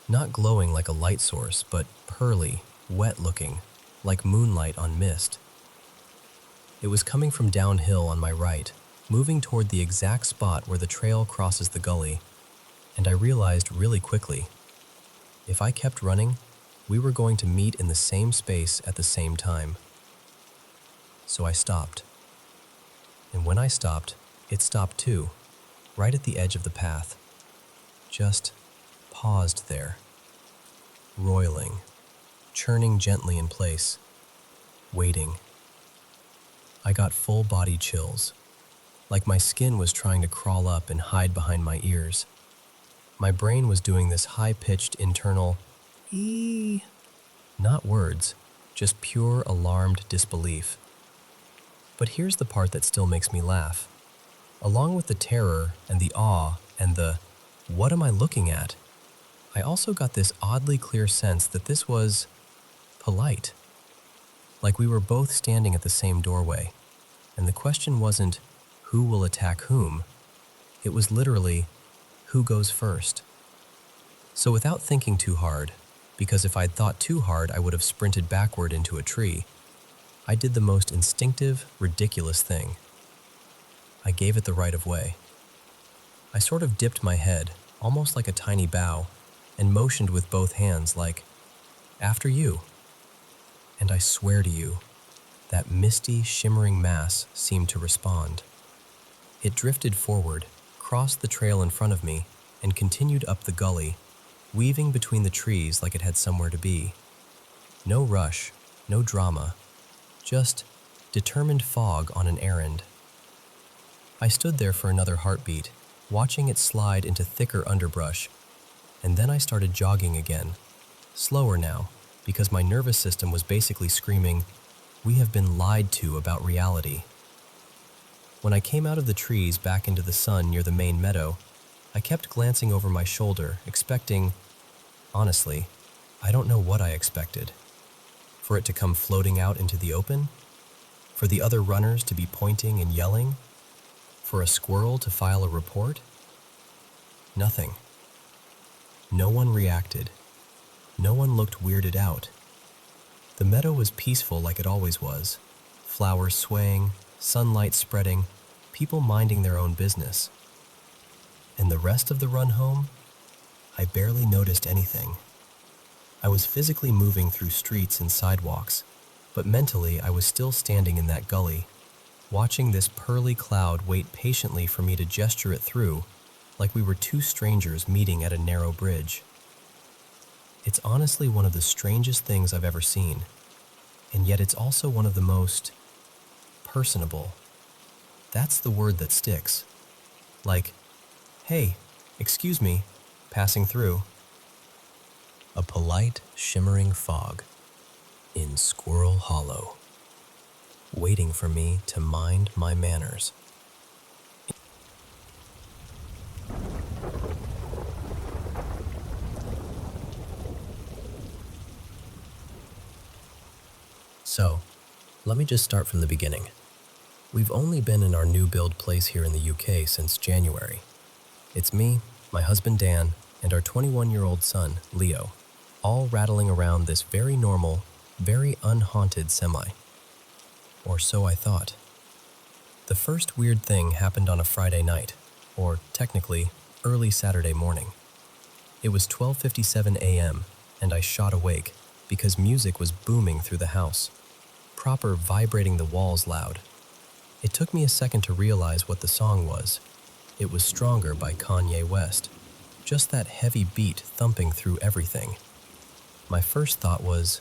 Not glowing like a light source, but pearly, wet-looking, like moonlight on mist. It was coming from downhill on my right, moving toward the exact spot where the trail crosses the gully, and I realized really quickly, if I kept running, we were going to meet in the same space at the same time. So I stopped. And when I stopped, it stopped too, right at the edge of the path. Just paused there, roiling, churning gently in place, waiting. I got full body chills, like my skin was trying to crawl up and hide behind my ears. My brain was doing this high-pitched internal "ee," not words, just pure alarmed disbelief. But here's the part that still makes me laugh. Along with the terror and the awe and the "what am I looking at?" I also got this oddly clear sense that this was polite. Like we were both standing at the same doorway, and the question wasn't who will attack whom. It was literally who goes first. So without thinking too hard, because if I'd thought too hard I would have sprinted backward into a tree, I did the most instinctive, ridiculous thing. I gave it the right of way. I sort of dipped my head, almost like a tiny bow, and motioned with both hands like, "After you." And I swear to you, that misty, shimmering mass seemed to respond. It drifted forward, crossed the trail in front of me, and continued up the gully, weaving between the trees like it had somewhere to be. No rush, no drama, just determined fog on an errand. I stood there for another heartbeat, watching it slide into thicker underbrush, and then I started jogging again, slower now, because my nervous system was basically screaming, "We have been lied to about reality." When I came out of the trees back into the sun near the main meadow, I kept glancing over my shoulder, expecting, honestly, I don't know what I expected. For it to come floating out into the open? For the other runners to be pointing and yelling? For a squirrel to file a report? Nothing. No one reacted. No one looked weirded out. The meadow was peaceful like it always was. Flowers swaying, sunlight spreading, people minding their own business. And the rest of the run home? I barely noticed anything. I was physically moving through streets and sidewalks, but mentally I was still standing in that gully, watching this pearly cloud wait patiently for me to gesture it through, like we were two strangers meeting at a narrow bridge. It's honestly one of the strangest things I've ever seen, and yet it's also one of the most personable. That's the word that sticks. Like, "Hey, excuse me, passing through." A polite, shimmering fog in Squirrel Hollow, waiting for me to mind my manners. So, let me just start from the beginning. We've only been in our new build place here in the UK since January. It's me, my husband Dan, and our 21-year-old son, Leo, all rattling around this very normal, very unhaunted semi. Or so I thought. The first weird thing happened on a Friday night, or technically, early Saturday morning. It was 12:57 a.m., and I shot awake because music was booming through the house, proper vibrating the walls loud. It took me a second to realize what the song was. It was Stronger by Kanye West, just that heavy beat thumping through everything. My first thought was,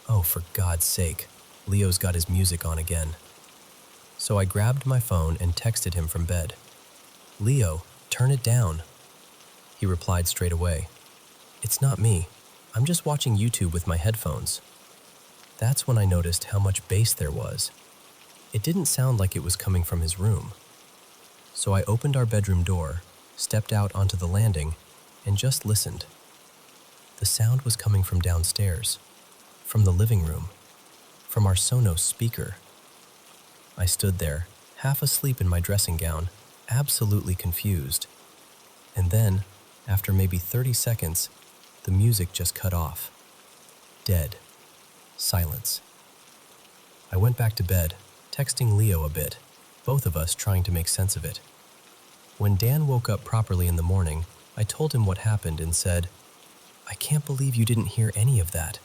oh, for God's sake, Leo's got his music on again. So I grabbed my phone and texted him from bed. "Leo, turn it down." He replied straight away, "It's not me. I'm just watching YouTube with my headphones." That's when I noticed how much bass there was. It didn't sound like it was coming from his room. So I opened our bedroom door, stepped out onto the landing, and just listened. The sound was coming from downstairs, from the living room, from our Sonos speaker. I stood there, half asleep in my dressing gown, absolutely confused. And then, after maybe 30 seconds, the music just cut off. Dead. Silence. I went back to bed, texting Leo a bit, both of us trying to make sense of it. When Dan woke up properly in the morning, I told him what happened and said, "I can't believe you didn't hear any of that.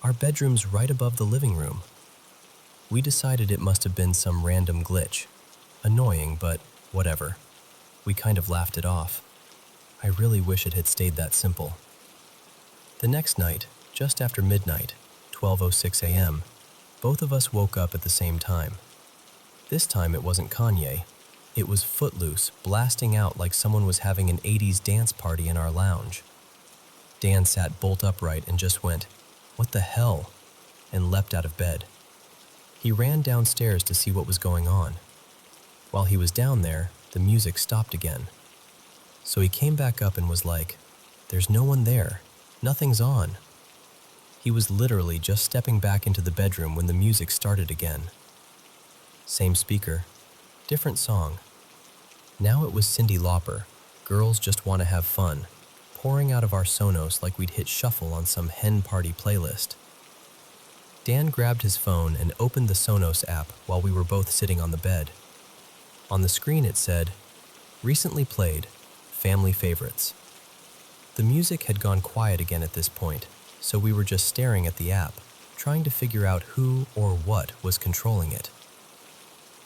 Our bedroom's right above the living room." We decided it must have been some random glitch. Annoying, but whatever. We kind of laughed it off. I really wish it had stayed that simple. The next night, just after midnight, 12:06 a.m., both of us woke up at the same time. This time it wasn't Kanye. It was Footloose blasting out like someone was having an 80s dance party in our lounge. Dan sat bolt upright and just went, "What the hell?" and leapt out of bed. He ran downstairs to see what was going on. While he was down there, the music stopped again. So he came back up and was like, "There's no one there. Nothing's on." He was literally just stepping back into the bedroom when the music started again. Same speaker, different song. Now it was Cyndi Lauper, "Girls Just Wanna Have Fun," pouring out of our Sonos like we'd hit shuffle on some hen party playlist. Dan grabbed his phone and opened the Sonos app while we were both sitting on the bed. On the screen it said, "Recently played, family favorites." The music had gone quiet again at this point, so we were just staring at the app, trying to figure out who or what was controlling it.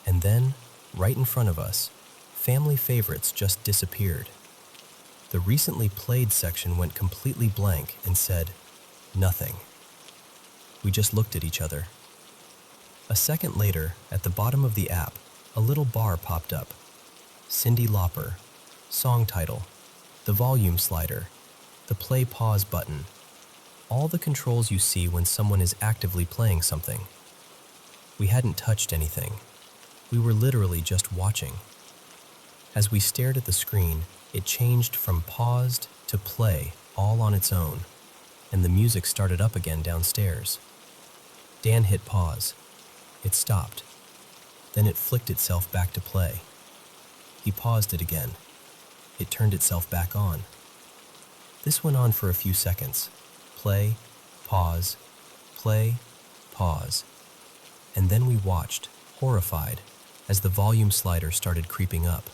And then, right in front of us, family favorites just disappeared. The recently played section went completely blank and said, nothing. We just looked at each other. A second later, at the bottom of the app, a little bar popped up. Cyndi Lauper, song title, the volume slider, the play pause button, all the controls you see when someone is actively playing something. We hadn't touched anything. We were literally just watching. As we stared at the screen, it changed from paused to play all on its own, and the music started up again downstairs. Dan hit pause. It stopped. Then it flicked itself back to play. He paused it again. It turned itself back on. This went on for a few seconds. Play, pause, and then we watched, horrified, as the volume slider started creeping up.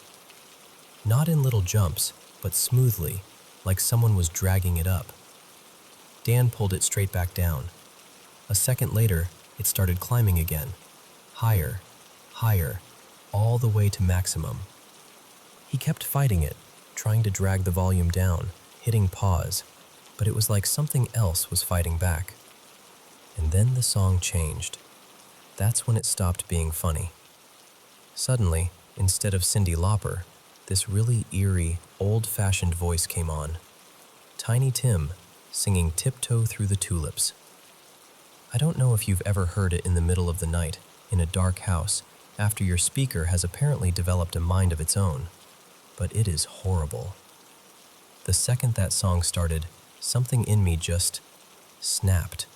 Not in little jumps, but smoothly, like someone was dragging it up. Dan pulled it straight back down. A second later, it started climbing again, higher, higher, all the way to maximum. He kept fighting it, trying to drag the volume down, hitting pause, but it was like something else was fighting back. And then the song changed. That's when it stopped being funny. Suddenly, instead of Cyndi Lauper, this really eerie, old-fashioned voice came on. Tiny Tim, singing Tiptoe Through the Tulips. I don't know if you've ever heard it in the middle of the night, in a dark house, after your speaker has apparently developed a mind of its own, but it is horrible. The second that song started, something in me just snapped.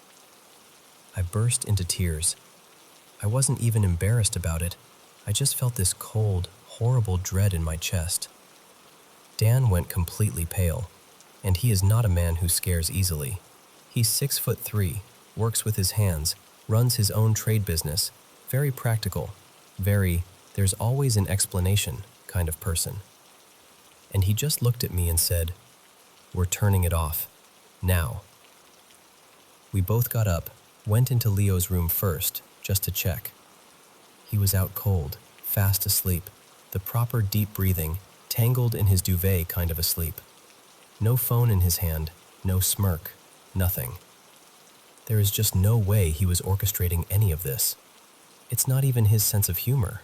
I burst into tears. I wasn't even embarrassed about it. I just felt this cold, horrible dread in my chest. Dan went completely pale, and he is not a man who scares easily. He's 6'3", works with his hands, runs his own trade business, very practical, very there's always an explanation kind of person. And he just looked at me and said, "We're turning it off. Now." We both got up, went into Leo's room first, just to check. He was out cold, fast asleep, the proper deep breathing, tangled in his duvet kind of asleep. No phone in his hand, no smirk, nothing. There is just no way he was orchestrating any of this. It's not even his sense of humor.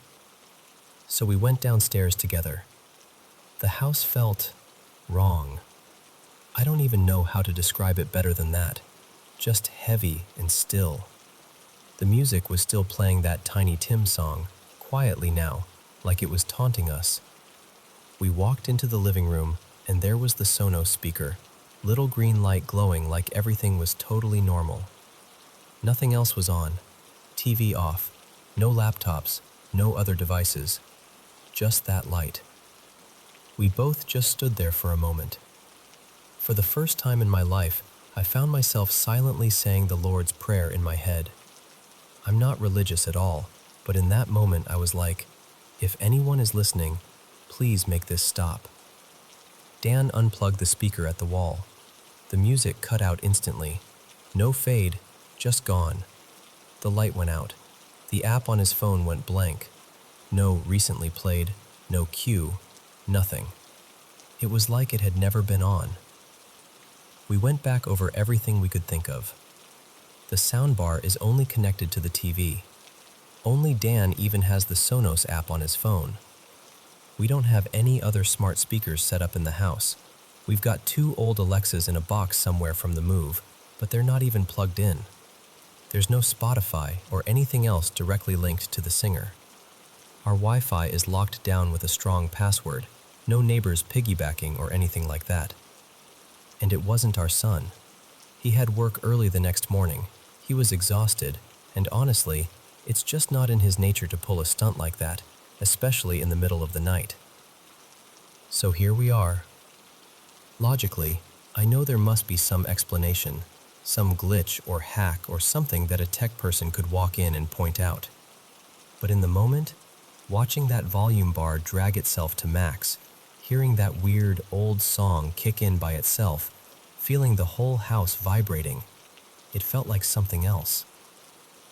So we went downstairs together. The house felt wrong. I don't even know how to describe it better than that. Just heavy and still. The music was still playing that Tiny Tim song, quietly now, like it was taunting us. We walked into the living room, and there was the Sonos speaker, little green light glowing like everything was totally normal. Nothing else was on. TV off. No laptops, no other devices. Just that light. We both just stood there for a moment. For the first time in my life, I found myself silently saying the Lord's Prayer in my head. I'm not religious at all, But in that moment, I was like, if anyone is listening, please make this stop. Dan unplugged the speaker at the wall. The music cut out instantly. No fade, just gone. The light went out. The app on his phone went blank. No recently played, no cue, nothing. It was like it had never been on. We went back over everything we could think of. The soundbar is only connected to the TV. Only Dan even has the Sonos app on his phone. We don't have any other smart speakers set up in the house. We've got 2 old Alexas in a box somewhere from the move, but they're not even plugged in. There's no Spotify or anything else directly linked to the singer. Our Wi-Fi is locked down with a strong password, no neighbors piggybacking or anything like that. And it wasn't our son. He had work early the next morning. He was exhausted, and honestly, it's just not in his nature to pull a stunt like that, especially in the middle of the night. So here we are. Logically, I know there must be some explanation, some glitch or hack or something that a tech person could walk in and point out. But in the moment, watching that volume bar drag itself to max, hearing that weird old song kick in by itself, feeling the whole house vibrating, it felt like something else.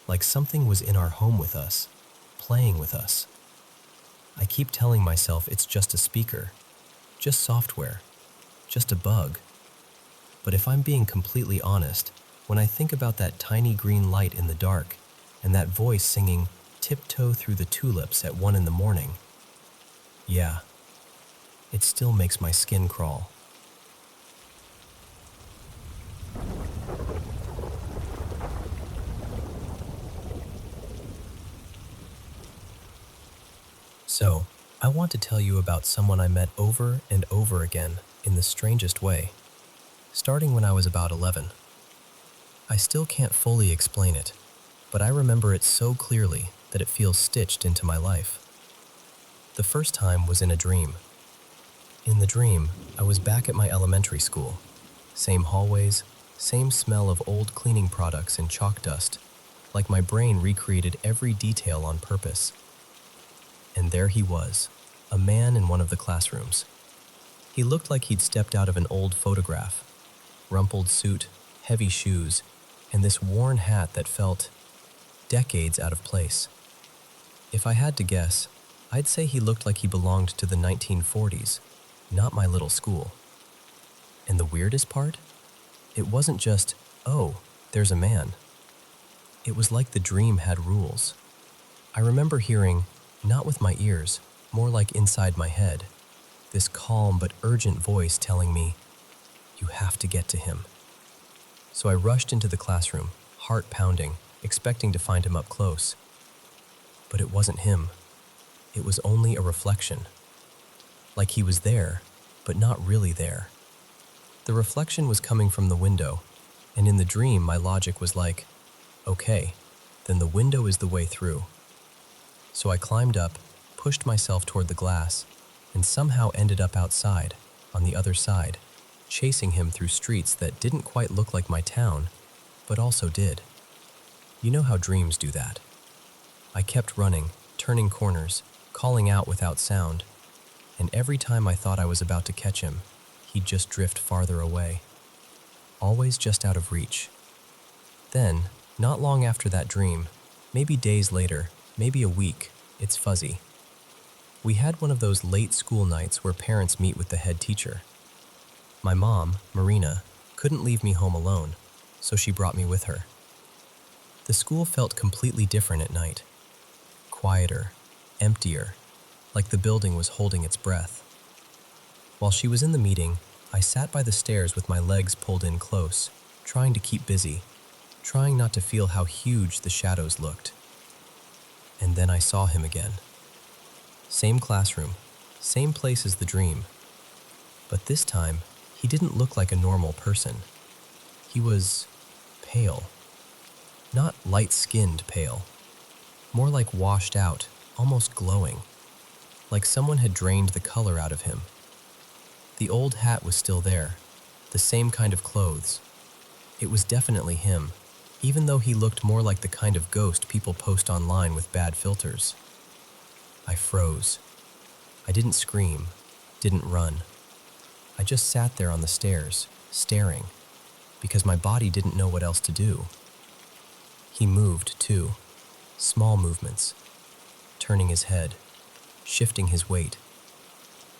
Like something was in our home with us, playing with us. I keep telling myself it's just a speaker, just software, just a bug. But if I'm being completely honest, when I think about that tiny green light in the dark and that voice singing "Tiptoe Through the Tulips" at 1 a.m, yeah, it still makes my skin crawl. So, I want to tell you about someone I met over and over again in the strangest way, starting when I was about 11. I still can't fully explain it, but I remember it so clearly that it feels stitched into my life. The first time was in a dream. In the dream, I was back at my elementary school. Same hallways, same smell of old cleaning products and chalk dust, like my brain recreated every detail on purpose. And there he was, a man in one of the classrooms. He looked like he'd stepped out of an old photograph. Rumpled suit, heavy shoes, and this worn hat that felt decades out of place. If I had to guess, I'd say he looked like he belonged to the 1940s, not my little school. And the weirdest part? It wasn't just, oh, there's a man. It was like the dream had rules. I remember hearing, not with my ears, more like inside my head, this calm but urgent voice telling me, you have to get to him. So I rushed into the classroom, heart pounding, expecting to find him up close. But it wasn't him. It was only a reflection. Like he was there, but not really there. The reflection was coming from the window, and in the dream my logic was like, okay, then the window is the way through. So I climbed up, pushed myself toward the glass, and somehow ended up outside, on the other side, chasing him through streets that didn't quite look like my town, but also did. You know how dreams do that. I kept running, turning corners, calling out without sound, and every time I thought I was about to catch him, he'd just drift farther away. Always just out of reach. Then, not long after that dream, maybe days later, maybe a week, it's fuzzy. We had one of those late school nights where parents meet with the head teacher. My mom, Marina, couldn't leave me home alone, so she brought me with her. The school felt completely different at night. Quieter, emptier, like the building was holding its breath. While she was in the meeting, I sat by the stairs with my legs pulled in close, trying to keep busy, trying not to feel how huge the shadows looked. And then I saw him again. Same classroom, same place as the dream. But this time, he didn't look like a normal person. He was pale. Not light-skinned pale. More like washed out, almost glowing. Like someone had drained the color out of him. The old hat was still there, the same kind of clothes. It was definitely him, even though he looked more like the kind of ghost people post online with bad filters. I froze. I didn't scream, didn't run. I just sat there on the stairs, staring, because my body didn't know what else to do. He moved, too. Small movements. Turning his head, shifting his weight,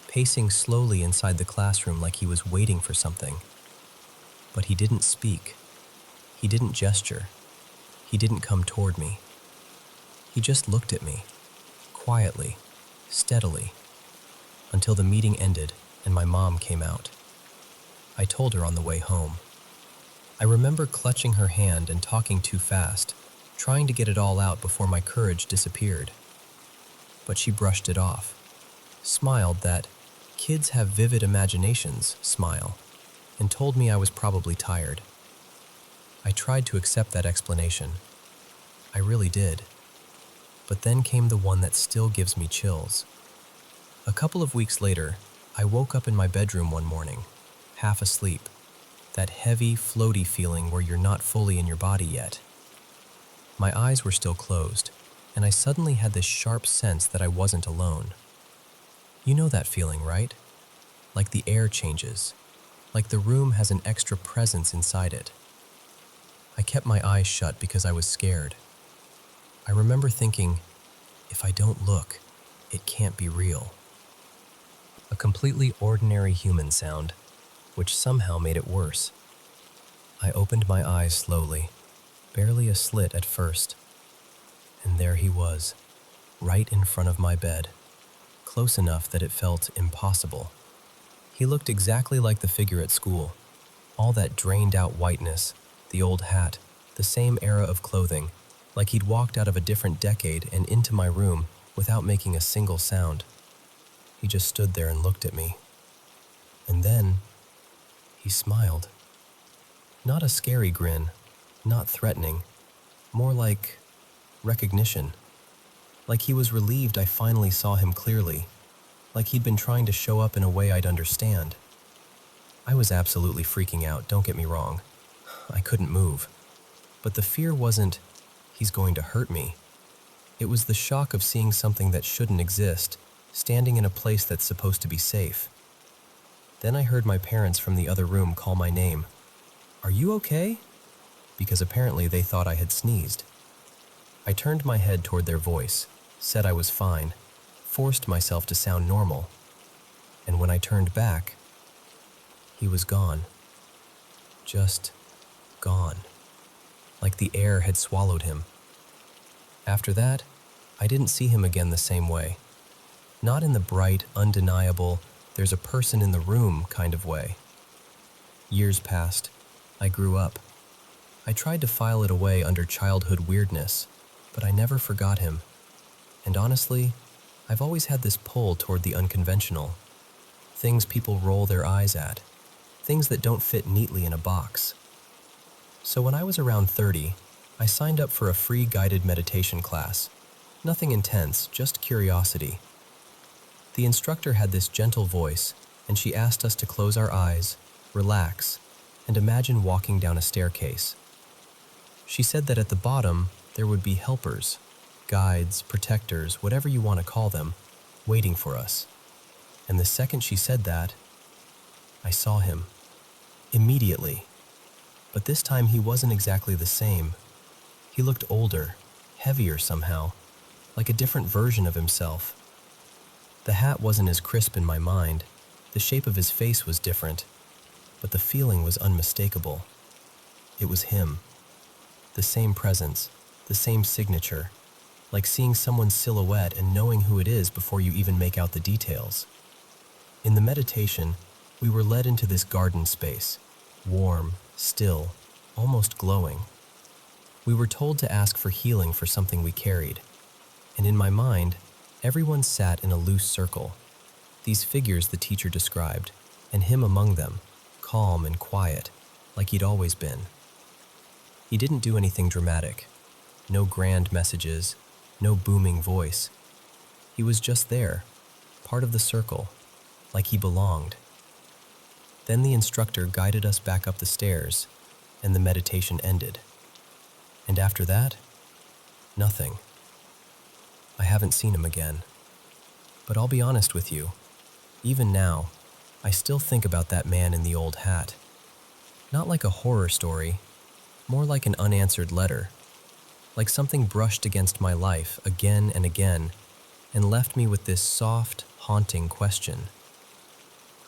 pacing slowly inside the classroom like he was waiting for something. But he didn't speak. He didn't gesture. He didn't come toward me. He just looked at me, quietly, steadily, until the meeting ended and my mom came out. I told her on the way home. I remember clutching her hand and talking too fast, trying to get it all out before my courage disappeared. But she brushed it off, smiled that "kids have vivid imaginations" smile, and told me I was probably tired. I tried to accept that explanation. I really did. But then came the one that still gives me chills. A couple of weeks later, I woke up in my bedroom one morning, half asleep, that heavy, floaty feeling where you're not fully in your body yet. My eyes were still closed, and I suddenly had this sharp sense that I wasn't alone. You know that feeling, right? Like the air changes, like the room has an extra presence inside it. I kept my eyes shut because I was scared. I remember thinking, if I don't look, it can't be real. A completely ordinary human sound, which somehow made it worse. I opened my eyes slowly, barely a slit at first, and there he was, right in front of my bed, close enough that it felt impossible. He looked exactly like the figure at school, all that drained-out whiteness, the old hat, the same era of clothing, like he'd walked out of a different decade and into my room without making a single sound. He just stood there and looked at me. And then, he smiled. Not a scary grin, not threatening, more like recognition. Like he was relieved I finally saw him clearly, like he'd been trying to show up in a way I'd understand. I was absolutely freaking out, don't get me wrong. I couldn't move. But the fear wasn't, he's going to hurt me. It was the shock of seeing something that shouldn't exist, standing in a place that's supposed to be safe. Then I heard my parents from the other room call my name. "Are you okay?" Because apparently they thought I had sneezed. I turned my head toward their voice, said I was fine, forced myself to sound normal. And when I turned back, he was gone. Just gone. Like the air had swallowed him. After that, I didn't see him again the same way. Not in the bright, undeniable, there's a person in the room kind of way. Years passed. I grew up. I tried to file it away under childhood weirdness, but I never forgot him. And honestly, I've always had this pull toward the unconventional. Things people roll their eyes at. Things that don't fit neatly in a box. So when I was around 30, I signed up for a free guided meditation class. Nothing intense, just curiosity. The instructor had this gentle voice, and she asked us to close our eyes, relax, and imagine walking down a staircase. She said that at the bottom, there would be helpers, guides, protectors, whatever you want to call them, waiting for us. And the second she said that, I saw him. Immediately. But this time he wasn't exactly the same. He looked older, heavier somehow, like a different version of himself. The hat wasn't as crisp in my mind, the shape of his face was different, but the feeling was unmistakable. It was him. The same presence, the same signature, like seeing someone's silhouette and knowing who it is before you even make out the details. In the meditation, we were led into this garden space, warm, still, almost glowing. We were told to ask for healing for something we carried, and in my mind, everyone sat in a loose circle, these figures the teacher described, and him among them, calm and quiet, like he'd always been. He didn't do anything dramatic, no grand messages, no booming voice. He was just there, part of the circle, like he belonged. Then the instructor guided us back up the stairs, and the meditation ended. And after that, nothing. I haven't seen him again. But I'll be honest with you, even now, I still think about that man in the old hat. Not like a horror story, more like an unanswered letter, like something brushed against my life again and again and left me with this soft, haunting question.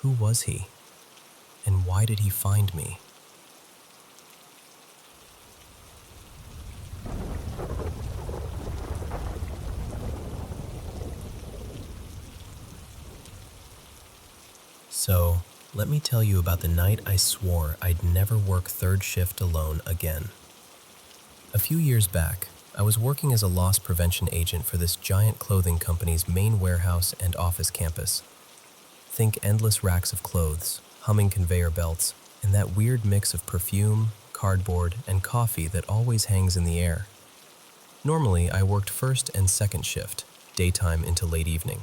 Who was he? And why did he find me? So, let me tell you about the night I swore I'd never work third shift alone again. A few years back, I was working as a loss prevention agent for this giant clothing company's main warehouse and office campus. Think endless racks of clothes, humming conveyor belts, and that weird mix of perfume, cardboard, and coffee that always hangs in the air. Normally, I worked first and second shift, daytime into late evening.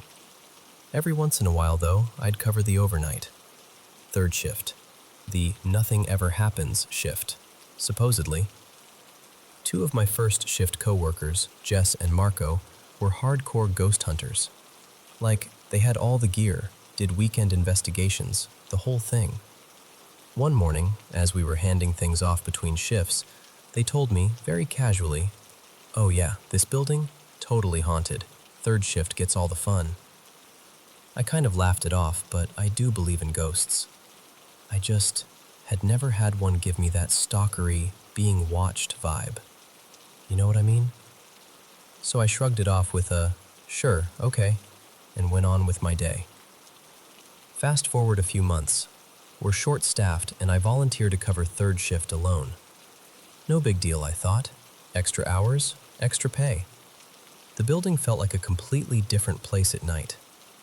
Every once in a while, though, I'd cover the overnight. Third shift, the nothing ever happens shift, supposedly. Two of my first shift co-workers, Jess and Marco, were hardcore ghost hunters. Like, they had all the gear, did weekend investigations, the whole thing. One morning, as we were handing things off between shifts, they told me, very casually, "Oh yeah, this building? Totally haunted. Third shift gets all the fun." I kind of laughed it off, but I do believe in ghosts. I just had never had one give me that stalkery, being watched vibe. You know what I mean? So I shrugged it off with a, "Sure, okay," and went on with my day. Fast forward a few months. We're short-staffed and I volunteer to cover third shift alone. No big deal, I thought. Extra hours, extra pay. The building felt like a completely different place at night.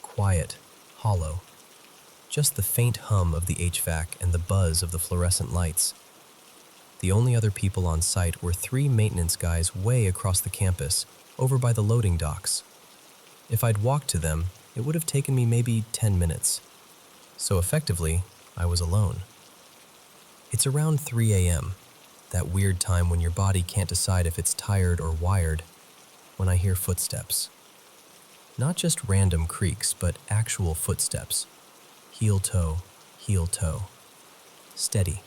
Quiet, hollow. Just the faint hum of the HVAC and the buzz of the fluorescent lights. The only other people on site were 3 maintenance guys way across the campus, over by the loading docks. If I'd walked to them, it would have taken me maybe 10 minutes. So effectively, I was alone. It's around 3 a.m., that weird time when your body can't decide if it's tired or wired, when I hear footsteps. Not just random creaks, but actual footsteps. Heel-toe, heel-toe. Steady.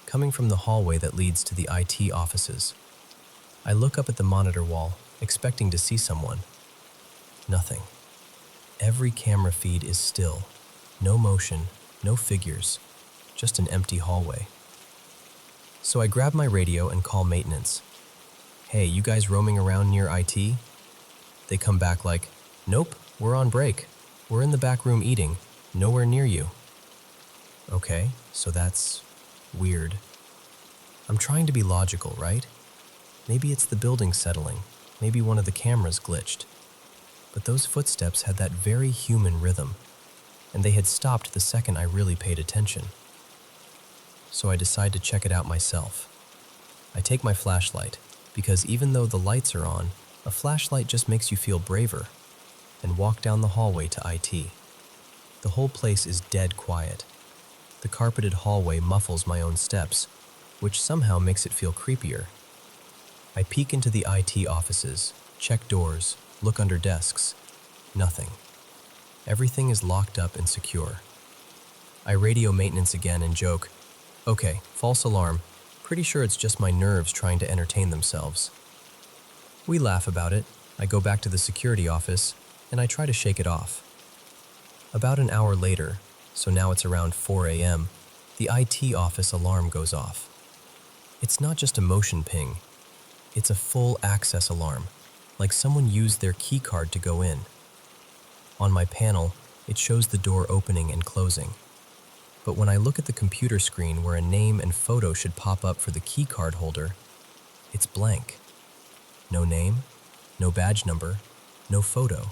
Coming from the hallway that leads to the IT offices. I look up at the monitor wall, expecting to see someone. Nothing. Every camera feed is still. No motion, no figures, just an empty hallway. So I grab my radio and call maintenance. "Hey, you guys roaming around near IT?" They come back like, "Nope, we're on break. We're in the back room eating, nowhere near you." Okay, so that's weird. I'm trying to be logical, right? Maybe it's the building settling, maybe one of the cameras glitched. But those footsteps had that very human rhythm, and they had stopped the second I really paid attention. So I decide to check it out myself. I take my flashlight, because even though the lights are on, a flashlight just makes you feel braver, and walk down the hallway to IT. The whole place is dead quiet. The carpeted hallway muffles my own steps, which somehow makes it feel creepier. I peek into the IT offices, check doors, look under desks. Nothing. Everything is locked up and secure. I radio maintenance again and joke, "Okay, false alarm. Pretty sure it's just my nerves trying to entertain themselves." We laugh about it. I go back to the security office, and I try to shake it off. About an hour later, so now it's around 4 a.m., the IT office alarm goes off. It's not just a motion ping. It's a full access alarm, like someone used their key card to go in. On my panel, it shows the door opening and closing. But when I look at the computer screen where a name and photo should pop up for the key card holder, it's blank. No name, no badge number, no photo.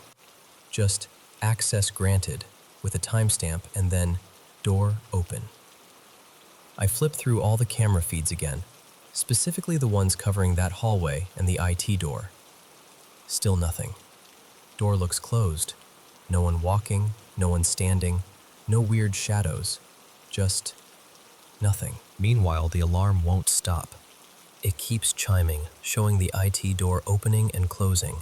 Just access granted with a timestamp and then door open. I flip through all the camera feeds again, specifically the ones covering that hallway and the IT door. Still nothing. Door looks closed. No one walking, no one standing, no weird shadows. Just nothing. Meanwhile, the alarm won't stop. It keeps chiming, showing the IT door opening and closing,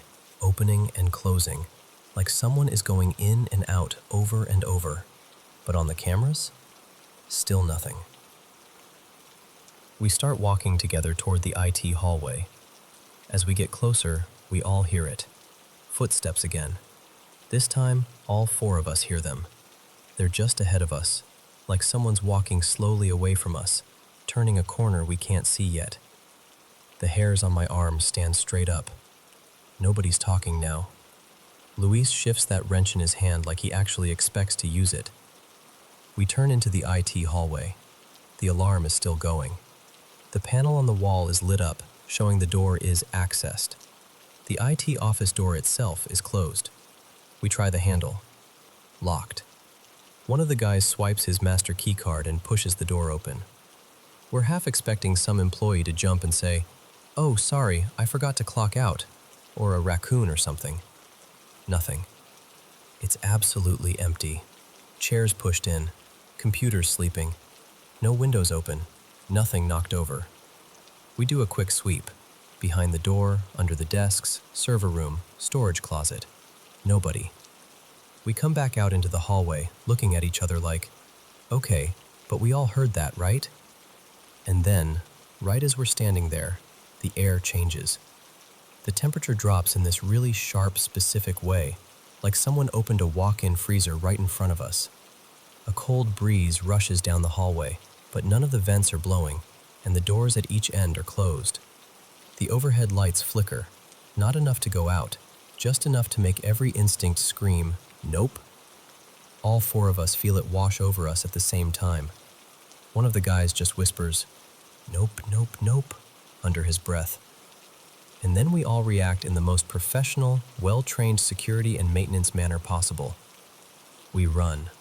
like someone is going in and out over and over. But on the cameras, still nothing. We start walking together toward the IT hallway. As we get closer, we all hear it. Footsteps again. This time, all four of us hear them. They're just ahead of us, like someone's walking slowly away from us, turning a corner we can't see yet. The hairs on my arms stand straight up. Nobody's talking now. Luis shifts that wrench in his hand like he actually expects to use it. We turn into the IT hallway. The alarm is still going. The panel on the wall is lit up, showing the door is accessed. The IT office door itself is closed. We try the handle. Locked. One of the guys swipes his master key card and pushes the door open. We're half expecting some employee to jump and say, "Oh, sorry, I forgot to clock out," or a raccoon or something. Nothing. It's absolutely empty. Chairs pushed in, computers sleeping, no windows open, nothing knocked over. We do a quick sweep. Behind the door, under the desks, server room, storage closet. Nobody. We come back out into the hallway, looking at each other like, okay, but we all heard that, right? And then, right as we're standing there, the air changes. The temperature drops in this really sharp, specific way, like someone opened a walk-in freezer right in front of us. A cold breeze rushes down the hallway, but none of the vents are blowing, and the doors at each end are closed. The overhead lights flicker, not enough to go out, just enough to make every instinct scream, "Nope." All four of us feel it wash over us at the same time. One of the guys just whispers, "Nope, nope, nope," under his breath. And then we all react in the most professional, well-trained security and maintenance manner possible. We run.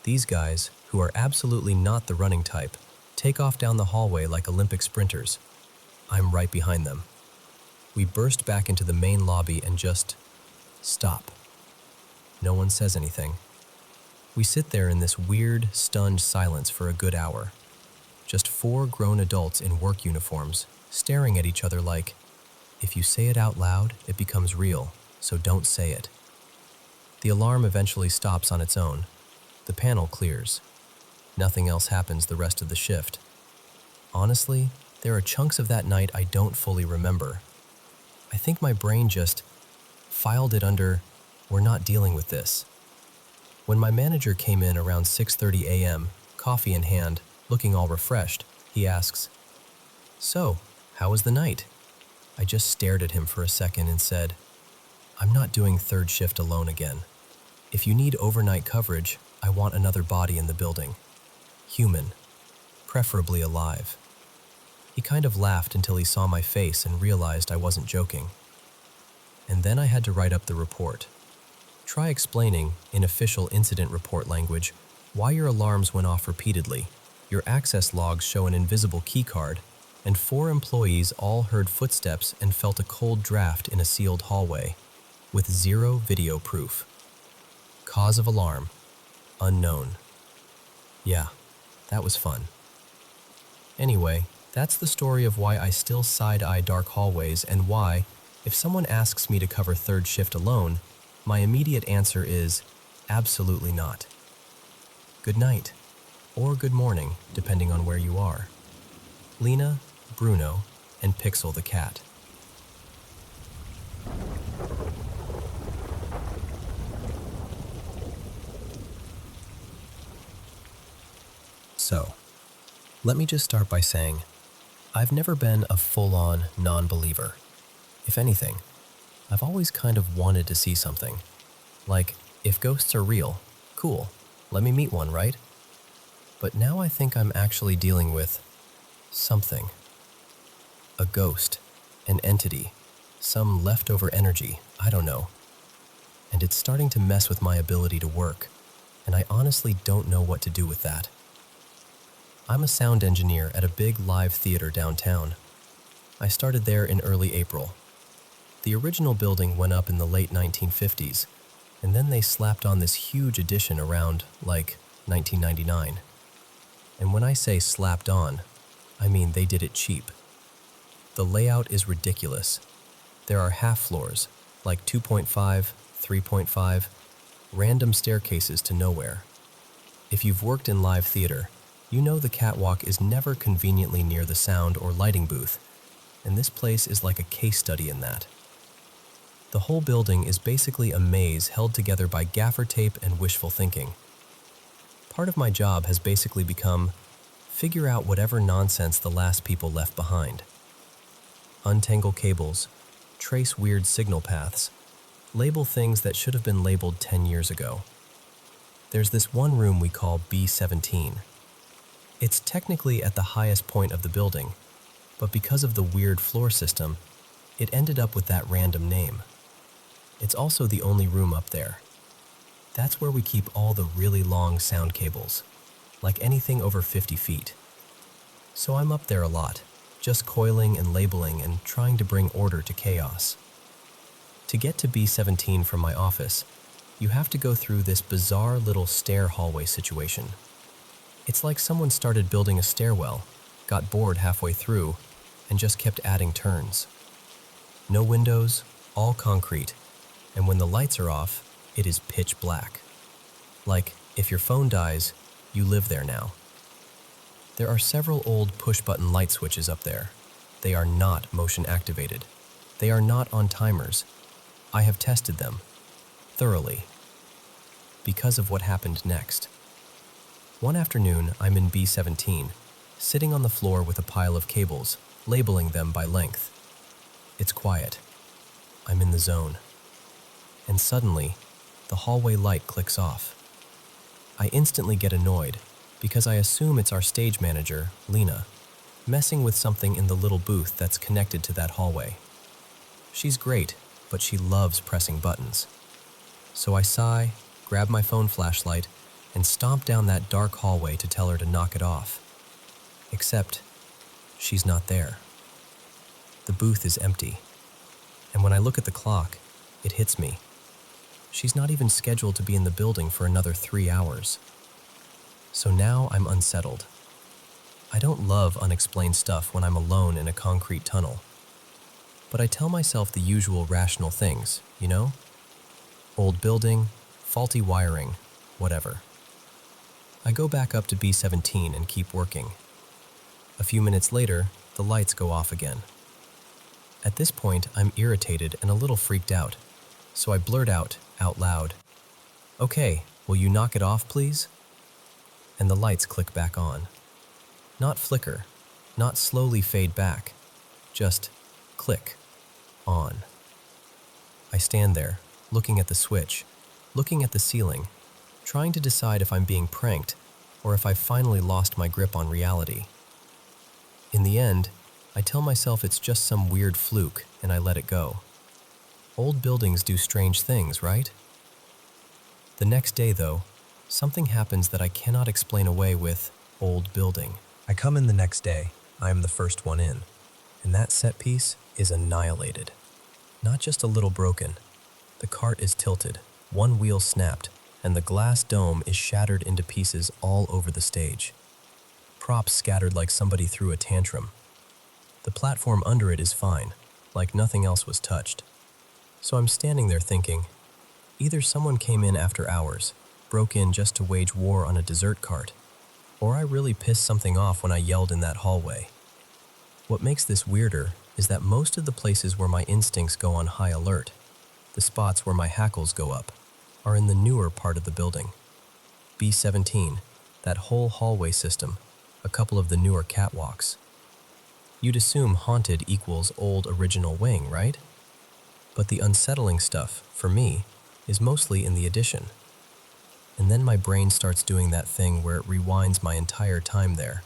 These guys, who are absolutely not the running type, take off down the hallway like Olympic sprinters. I'm right behind them. We burst back into the main lobby and just stop. No one says anything. We sit there in this weird, stunned silence for a good hour. Just four grown adults in work uniforms, staring at each other like, if you say it out loud, it becomes real, so don't say it. The alarm eventually stops on its own. The panel clears. Nothing else happens the rest of the shift. Honestly, there are chunks of that night I don't fully remember. I think my brain just filed it under, "We're not dealing with this." When my manager came in around 6:30 a.m., coffee in hand, looking all refreshed, he asks, "So, how was the night?" I just stared at him for a second and said, "I'm not doing third shift alone again. If you need overnight coverage, I want another body in the building. Human, preferably alive." He kind of laughed until he saw my face and realized I wasn't joking. And then I had to write up the report. Try explaining, in official incident report language, why your alarms went off repeatedly, your access logs show an invisible key card, and 4 employees all heard footsteps and felt a cold draft in a sealed hallway, with 0 video proof. Cause of alarm, unknown. Yeah, that was fun. Anyway, that's the story of why I still side-eye dark hallways and why, if someone asks me to cover third shift alone, my immediate answer is absolutely not. Good night, or good morning, depending on where you are. Lena, Bruno, and Pixel the cat. So, let me just start by saying, I've never been a full-on non-believer. If anything, I've always kind of wanted to see something. Like, if ghosts are real, cool, let me meet one, right? But now I think I'm actually dealing with something. A ghost, an entity, some leftover energy, I don't know. And it's starting to mess with my ability to work, and I honestly don't know what to do with that. I'm a sound engineer at a big live theater downtown. I started there in early April. The original building went up in the late 1950s, and then they slapped on this huge addition around, 1999. And when I say slapped on, I mean they did it cheap. The layout is ridiculous. There are half floors, like 2.5, 3.5, random staircases to nowhere. If you've worked in live theater, you know the catwalk is never conveniently near the sound or lighting booth, and this place is like a case study in that. The whole building is basically a maze held together by gaffer tape and wishful thinking. Part of my job has basically become figure out whatever nonsense the last people left behind. Untangle cables, trace weird signal paths, label things that should have been labeled 10 years ago. There's this one room we call B17. It's technically at the highest point of the building, but because of the weird floor system, it ended up with that random name. It's also the only room up there. That's where we keep all the really long sound cables, like anything over 50 feet. So I'm up there a lot, just coiling and labeling and trying to bring order to chaos. To get to B17 from my office, you have to go through this bizarre little stair hallway situation. It's like someone started building a stairwell, got bored halfway through, and just kept adding turns. No windows, all concrete, and when the lights are off, it is pitch black. Like, if your phone dies, you live there now. There are several old push-button light switches up there. They are not motion activated. They are not on timers. I have tested them thoroughly because of what happened next. One afternoon, I'm in B17, sitting on the floor with a pile of cables, labeling them by length. It's quiet. I'm in the zone. And suddenly, the hallway light clicks off. I instantly get annoyed because I assume it's our stage manager, Lena, messing with something in the little booth that's connected to that hallway. She's great, but she loves pressing buttons. So I sigh, grab my phone flashlight, and stomp down that dark hallway to tell her to knock it off. Except, she's not there. The booth is empty. And when I look at the clock, it hits me. She's not even scheduled to be in the building for another 3 hours. So now I'm unsettled. I don't love unexplained stuff when I'm alone in a concrete tunnel. But I tell myself the usual rational things, you know? Old building, faulty wiring, whatever. I go back up to B17 and keep working. A few minutes later, the lights go off again. At this point, I'm irritated and a little freaked out, so I blurt out loud, "Okay, will you knock it off, please?" And the lights click back on. Not flicker, not slowly fade back, just click, on. I stand there, looking at the switch, looking at the ceiling, trying to decide if I'm being pranked or if I've finally lost my grip on reality. In the end, I tell myself it's just some weird fluke and I let it go. Old buildings do strange things, right? The next day, though, something happens that I cannot explain away with old building. I come in the next day, I am the first one in, and that set piece is annihilated. Not just a little broken. The cart is tilted, one wheel snapped, and the glass dome is shattered into pieces all over the stage. Props scattered like somebody threw a tantrum. The platform under it is fine, like nothing else was touched. So I'm standing there thinking, either someone came in after hours, broke in just to wage war on a dessert cart, or I really pissed something off when I yelled in that hallway. What makes this weirder is that most of the places where my instincts go on high alert, the spots where my hackles go up, are in the newer part of the building. B17, that whole hallway system, a couple of the newer catwalks. You'd assume haunted equals old original wing, right? But the unsettling stuff, for me, is mostly in the addition. And then my brain starts doing that thing where it rewinds my entire time there,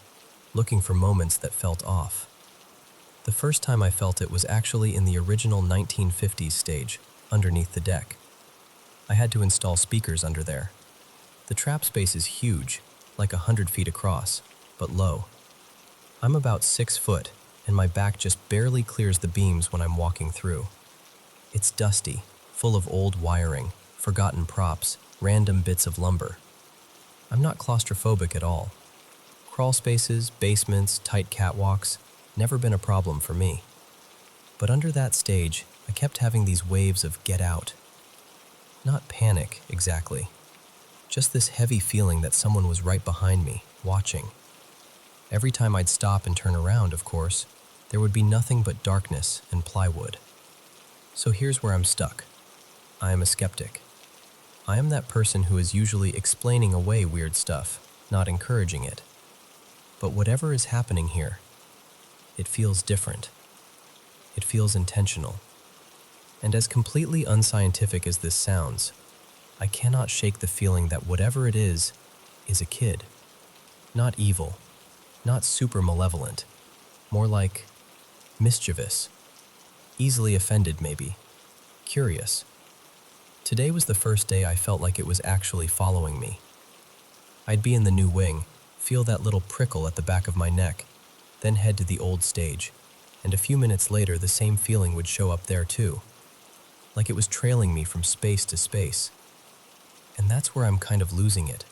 looking for moments that felt off. The first time I felt it was actually in the original 1950s stage, underneath the deck. I had to install speakers under there. The trap space is huge, like 100 feet across, but low. I'm about 6 foot, and my back just barely clears the beams when I'm walking through. It's dusty, full of old wiring, forgotten props, random bits of lumber. I'm not claustrophobic at all. Crawl spaces, basements, tight catwalks, never been a problem for me. But under that stage, I kept having these waves of get out. Not panic, exactly. Just this heavy feeling that someone was right behind me, watching. Every time I'd stop and turn around, of course, there would be nothing but darkness and plywood. So here's where I'm stuck. I am a skeptic. I am that person who is usually explaining away weird stuff, not encouraging it. But whatever is happening here, it feels different. It feels intentional. And as completely unscientific as this sounds, I cannot shake the feeling that whatever it is a kid. Not evil, not super malevolent, more like mischievous, easily offended maybe, curious. Today was the first day I felt like it was actually following me. I'd be in the new wing, feel that little prickle at the back of my neck, then head to the old stage, and a few minutes later the same feeling would show up there too, like it was trailing me from space to space. And that's where I'm kind of losing it,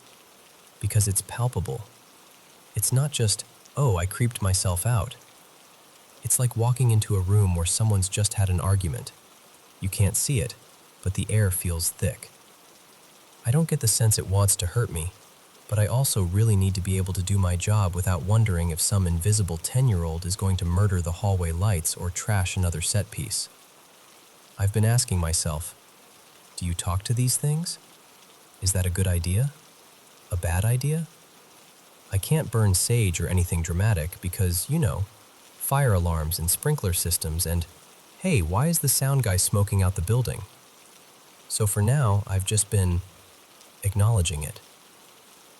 because it's palpable. It's not just, oh, I creeped myself out. It's like walking into a room where someone's just had an argument. You can't see it, but the air feels thick. I don't get the sense it wants to hurt me, but I also really need to be able to do my job without wondering if some invisible 10-year-old is going to murder the hallway lights or trash another set piece. I've been asking myself, do you talk to these things? Is that a good idea? A bad idea? I can't burn sage or anything dramatic because, fire alarms and sprinkler systems and, hey, why is the sound guy smoking out the building? So for now, I've just been acknowledging it.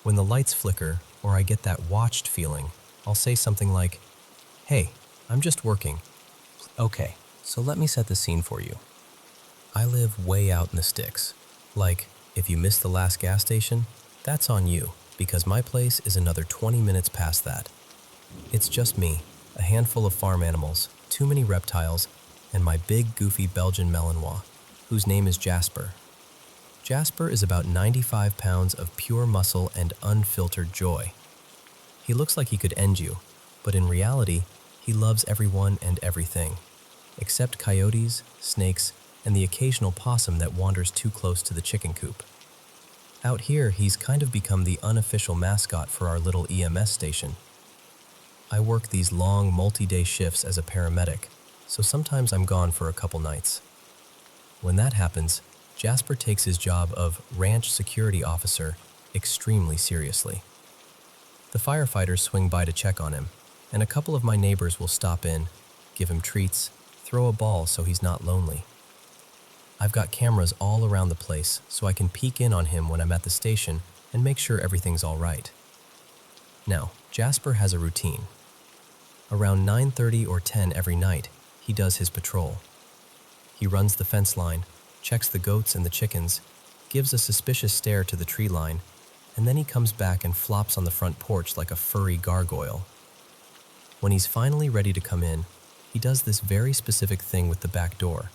When the lights flicker or I get that watched feeling, I'll say something like, hey, I'm just working. Okay, so let me set the scene for you. I live way out in the sticks. Like, if you missed the last gas station, that's on you, because my place is another 20 minutes past that. It's just me, a handful of farm animals, too many reptiles, and my big goofy Belgian Malinois, whose name is Jasper. Jasper is about 95 pounds of pure muscle and unfiltered joy. He looks like he could end you, but in reality, he loves everyone and everything, except coyotes, snakes, and the occasional possum that wanders too close to the chicken coop. Out here, he's kind of become the unofficial mascot for our little EMS station. I work these long, multi-day shifts as a paramedic, so sometimes I'm gone for a couple nights. When that happens, Jasper takes his job of ranch security officer extremely seriously. The firefighters swing by to check on him, and a couple of my neighbors will stop in, give him treats, throw a ball so he's not lonely. I've got cameras all around the place so I can peek in on him when I'm at the station and make sure everything's all right. Now, Jasper has a routine. Around 9:30 or 10 every night, he does his patrol. He runs the fence line, checks the goats and the chickens, gives a suspicious stare to the tree line, and then he comes back and flops on the front porch like a furry gargoyle. When he's finally ready to come in, he does this very specific thing with the back door.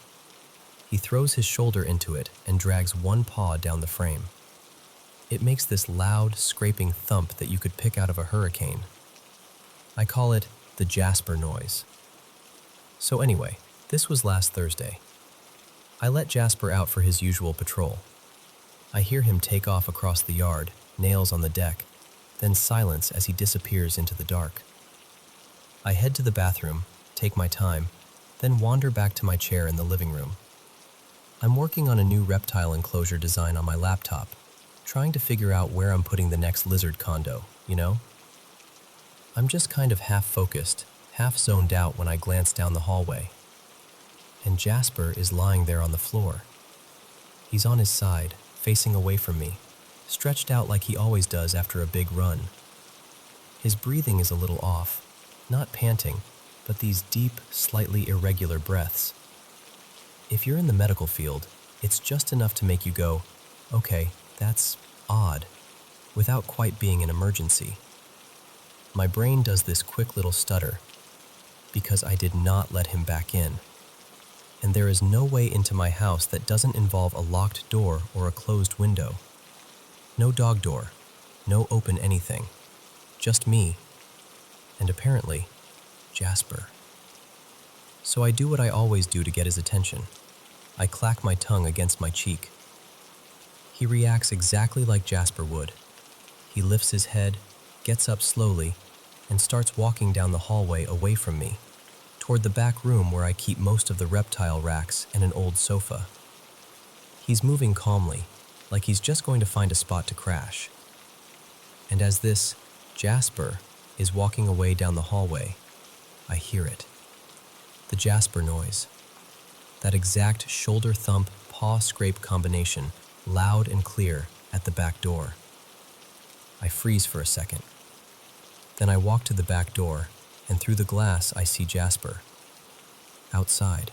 He throws his shoulder into it and drags one paw down the frame. It makes this loud, scraping thump that you could pick out of a hurricane. I call it the Jasper noise. So anyway, this was last Thursday. I let Jasper out for his usual patrol. I hear him take off across the yard, nails on the deck, then silence as he disappears into the dark. I head to the bathroom, take my time, then wander back to my chair in the living room. I'm working on a new reptile enclosure design on my laptop, trying to figure out where I'm putting the next lizard condo, I'm just kind of half focused, half zoned out when I glance down the hallway. And Jasper is lying there on the floor. He's on his side, facing away from me, stretched out like he always does after a big run. His breathing is a little off, not panting, but these deep, slightly irregular breaths. If you're in the medical field, it's just enough to make you go, okay, that's odd, without quite being an emergency. My brain does this quick little stutter, because I did not let him back in. And there is no way into my house that doesn't involve a locked door or a closed window. No dog door, no open anything, just me, and apparently, Jasper. So I do what I always do to get his attention. I clack my tongue against my cheek. He reacts exactly like Jasper would. He lifts his head, gets up slowly, and starts walking down the hallway away from me, toward the back room where I keep most of the reptile racks and an old sofa. He's moving calmly, like he's just going to find a spot to crash. And as this Jasper is walking away down the hallway, I hear it. The Jasper noise. That exact shoulder thump, paw scrape combination, loud and clear at the back door. I freeze for a second. Then I walk to the back door, and through the glass I see Jasper. Outside.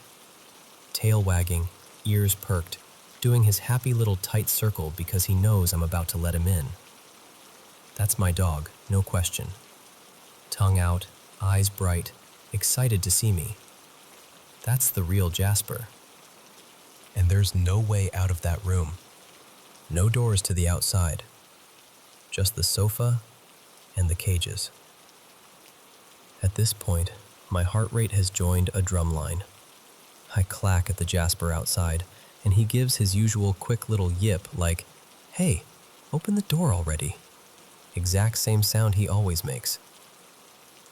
Tail wagging, ears perked, doing his happy little tight circle because he knows I'm about to let him in. That's my dog, no question. Tongue out, eyes bright, excited to see me. That's the real Jasper. And there's no way out of that room. No doors to the outside. Just the sofa and the cages. At this point, my heart rate has joined a drum line. I clack at the Jasper outside, and he gives his usual quick little yip like, "Hey, open the door already." Exact same sound he always makes.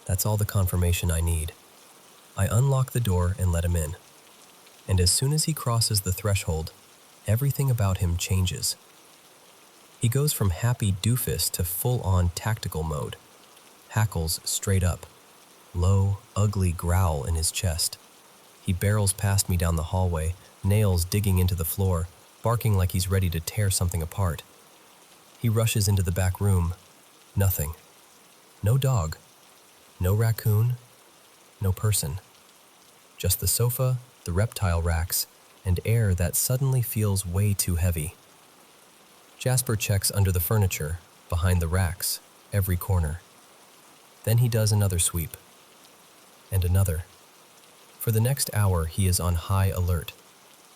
That's all the confirmation I need. I unlock the door and let him in. And as soon as he crosses the threshold, everything about him changes. He goes from happy doofus to full-on tactical mode. Hackles straight up. Low, ugly growl in his chest. He barrels past me down the hallway, nails digging into the floor, barking like he's ready to tear something apart. He rushes into the back room. Nothing. No dog. No raccoon. No person. Just the sofa, the reptile racks, and air that suddenly feels way too heavy. Jasper checks under the furniture, behind the racks, every corner. Then he does another sweep. And another. For the next hour, he is on high alert,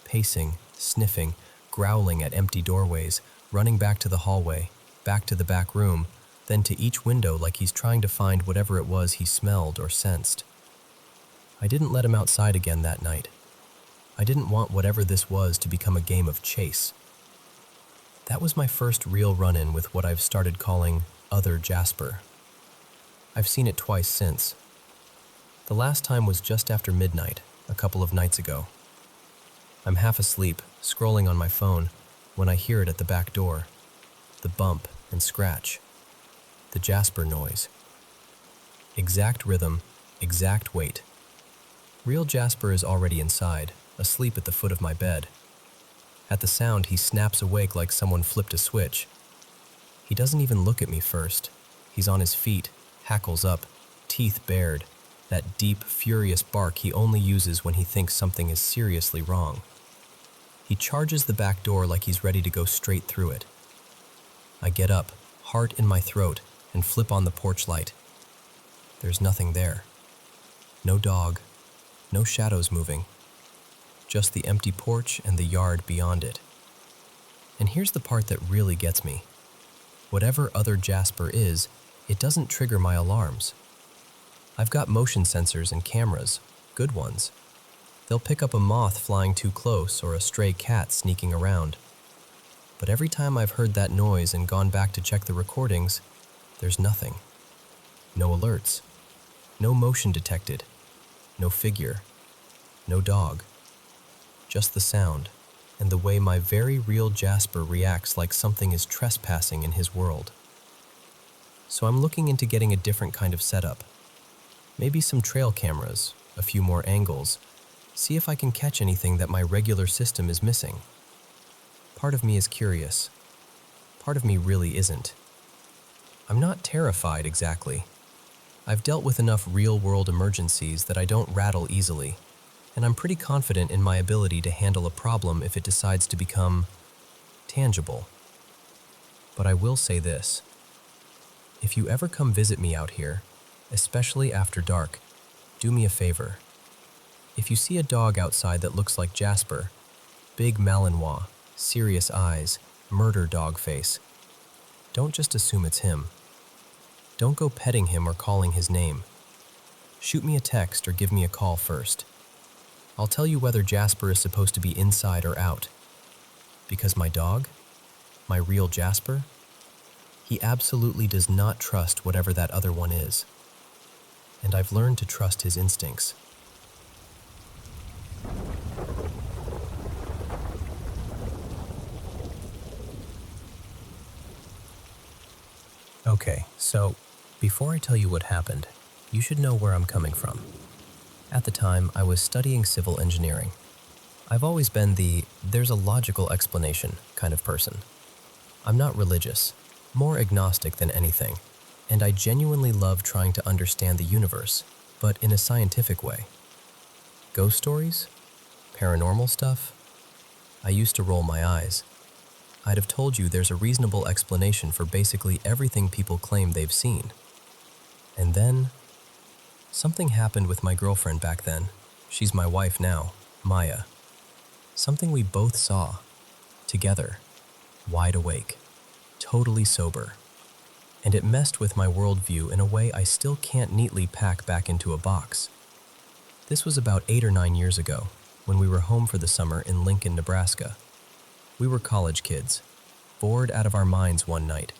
pacing, sniffing, growling at empty doorways, running back to the hallway, back to the back room, then to each window like he's trying to find whatever it was he smelled or sensed. I didn't let him outside again that night. I didn't want whatever this was to become a game of chase. That was my first real run-in with what I've started calling Other Jasper. I've seen it twice since. The last time was just after midnight, a couple of nights ago. I'm half asleep, scrolling on my phone, when I hear it at the back door. The bump and scratch. The Jasper noise. Exact rhythm, exact weight. Real Jasper is already inside, asleep at the foot of my bed. At the sound, he snaps awake like someone flipped a switch. He doesn't even look at me first. He's on his feet, hackles up, teeth bared, that deep, furious bark he only uses when he thinks something is seriously wrong. He charges the back door like he's ready to go straight through it. I get up, heart in my throat, and flip on the porch light. There's nothing there. No dog, no shadows moving. Just the empty porch and the yard beyond it. And here's the part that really gets me. Whatever Other Jasper is, it doesn't trigger my alarms. I've got motion sensors and cameras, good ones. They'll pick up a moth flying too close or a stray cat sneaking around. But every time I've heard that noise and gone back to check the recordings, there's nothing. No alerts. No motion detected. No figure. No dog. Just the sound, and the way my very real Jasper reacts like something is trespassing in his world. So I'm looking into getting a different kind of setup. Maybe some trail cameras, a few more angles, see if I can catch anything that my regular system is missing. Part of me is curious. Part of me really isn't. I'm not terrified exactly. I've dealt with enough real-world emergencies that I don't rattle easily, and I'm pretty confident in my ability to handle a problem if it decides to become tangible. But I will say this. If you ever come visit me out here, especially after dark, do me a favor. If you see a dog outside that looks like Jasper, big Malinois, serious eyes, murder dog face, don't just assume it's him. Don't go petting him or calling his name. Shoot me a text or give me a call first. I'll tell you whether Jasper is supposed to be inside or out. Because my dog, my real Jasper, he absolutely does not trust whatever that other one is. And I've learned to trust his instincts. Okay, so before I tell you what happened, you should know where I'm coming from. At the time, I was studying civil engineering. I've always been the there's a logical explanation kind of person. I'm not religious, more agnostic than anything, and I genuinely love trying to understand the universe, but in a scientific way. Ghost stories? Paranormal stuff? I used to roll my eyes. I'd have told you there's a reasonable explanation for basically everything people claim they've seen. And then, something happened with my girlfriend back then. She's my wife now, Maya. Something we both saw, together, wide awake, totally sober. And it messed with my worldview in a way I still can't neatly pack back into a box. This was about 8 or 9 years ago, when we were home for the summer in Lincoln, Nebraska. We were college kids, bored out of our minds one night,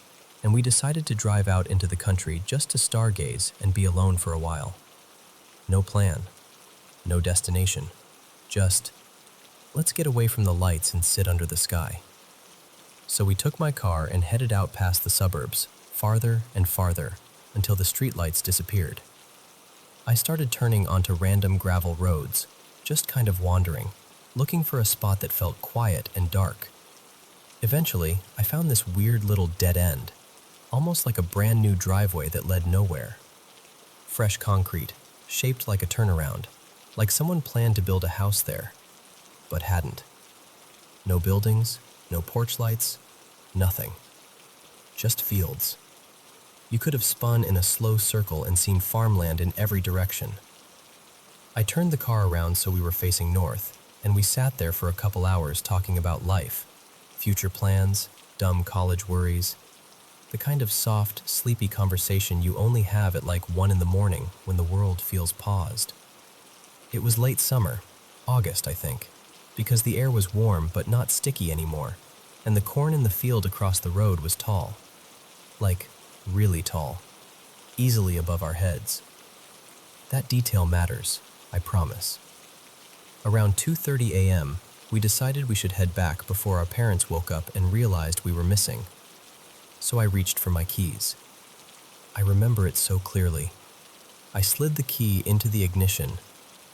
and we decided to drive out into the country just to stargaze and be alone for a while. No plan, no destination, just, let's get away from the lights and sit under the sky. So we took my car and headed out past the suburbs, farther and farther, until the streetlights disappeared. I started turning onto random gravel roads, just kind of wandering, looking for a spot that felt quiet and dark. Eventually, I found this weird little dead end, almost like a brand new driveway that led nowhere. Fresh concrete, shaped like a turnaround, like someone planned to build a house there, but hadn't. No buildings, no porch lights, nothing. Just fields. You could have spun in a slow circle and seen farmland in every direction. I turned the car around so we were facing north, and we sat there for a couple hours talking about life, future plans, dumb college worries, the kind of soft, sleepy conversation you only have at like 1 in the morning when the world feels paused. It was late summer, August, I think, because the air was warm but not sticky anymore, and the corn in the field across the road was tall. Like, really tall, easily above our heads. That detail matters, I promise. Around 2:30 a.m., we decided we should head back before our parents woke up and realized we were missing. So I reached for my keys. I remember it so clearly. I slid the key into the ignition,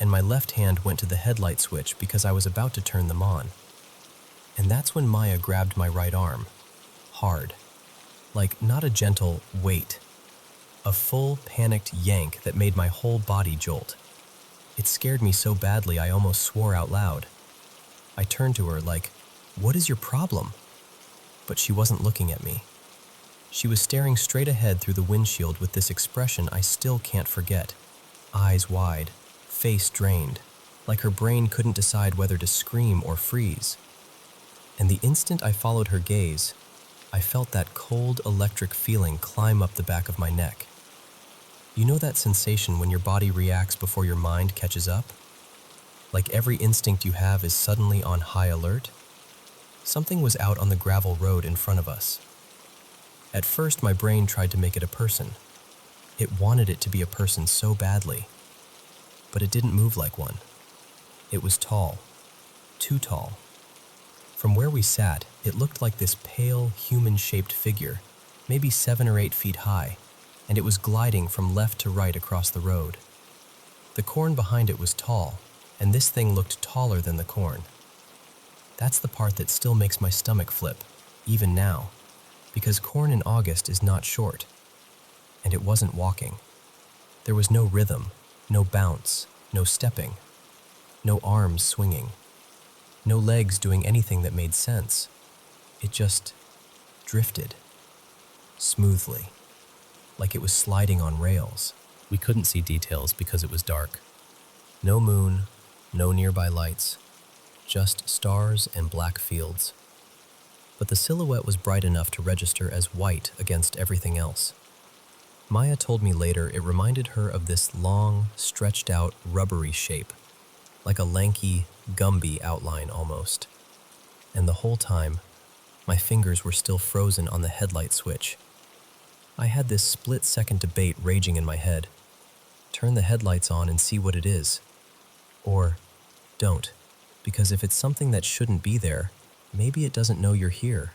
and my left hand went to the headlight switch because I was about to turn them on. And that's when Maya grabbed my right arm, hard. Like, not a gentle wait, a full panicked yank that made my whole body jolt. It scared me so badly I almost swore out loud. I turned to her like, "What is your problem?" But she wasn't looking at me. She was staring straight ahead through the windshield with this expression I still can't forget. Eyes wide, face drained, like her brain couldn't decide whether to scream or freeze. And the instant I followed her gaze, I felt that cold electric feeling climb up the back of my neck. You know that sensation when your body reacts before your mind catches up? Like every instinct you have is suddenly on high alert? Something was out on the gravel road in front of us. At first, my brain tried to make it a person. It wanted it to be a person so badly. But it didn't move like one. It was tall. Too tall. From where we sat, it looked like this pale, human-shaped figure, maybe 7 or 8 feet high, and it was gliding from left to right across the road. The corn behind it was tall, and this thing looked taller than the corn. That's the part that still makes my stomach flip, even now, because corn in August is not short, and it wasn't walking. There was no rhythm, no bounce, no stepping, no arms swinging, no legs doing anything that made sense. It just drifted, smoothly, like it was sliding on rails. We couldn't see details because it was dark. No moon, no nearby lights, just stars and black fields. But the silhouette was bright enough to register as white against everything else. Maya told me later it reminded her of this long, stretched out, rubbery shape, like a lanky, Gumby outline almost. And the whole time, my fingers were still frozen on the headlight switch. I had this split-second debate raging in my head. Turn the headlights on and see what it is. Or don't, because if it's something that shouldn't be there, maybe it doesn't know you're here.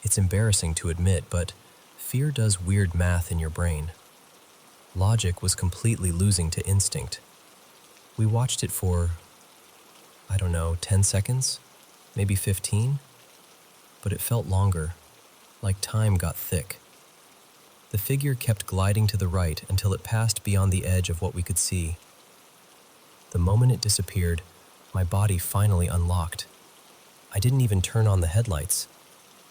It's embarrassing to admit, but fear does weird math in your brain. Logic was completely losing to instinct. We watched it for, 10 seconds? Maybe 15? But it felt longer, like time got thick. The figure kept gliding to the right until it passed beyond the edge of what we could see. The moment it disappeared, my body finally unlocked. I didn't even turn on the headlights.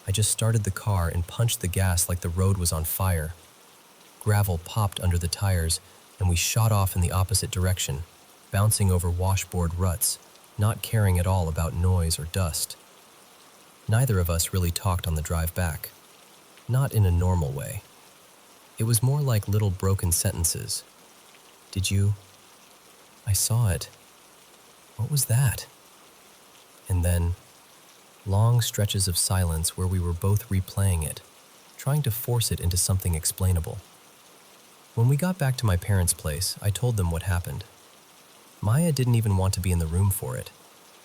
I just started the car and punched the gas like the road was on fire. Gravel popped under the tires, and we shot off in the opposite direction, bouncing over washboard ruts, not caring at all about noise or dust. Neither of us really talked on the drive back. Not in a normal way. It was more like little broken sentences. Did you? I saw it. What was that? And then, long stretches of silence where we were both replaying it, trying to force it into something explainable. When we got back to my parents' place, I told them what happened. Maya didn't even want to be in the room for it.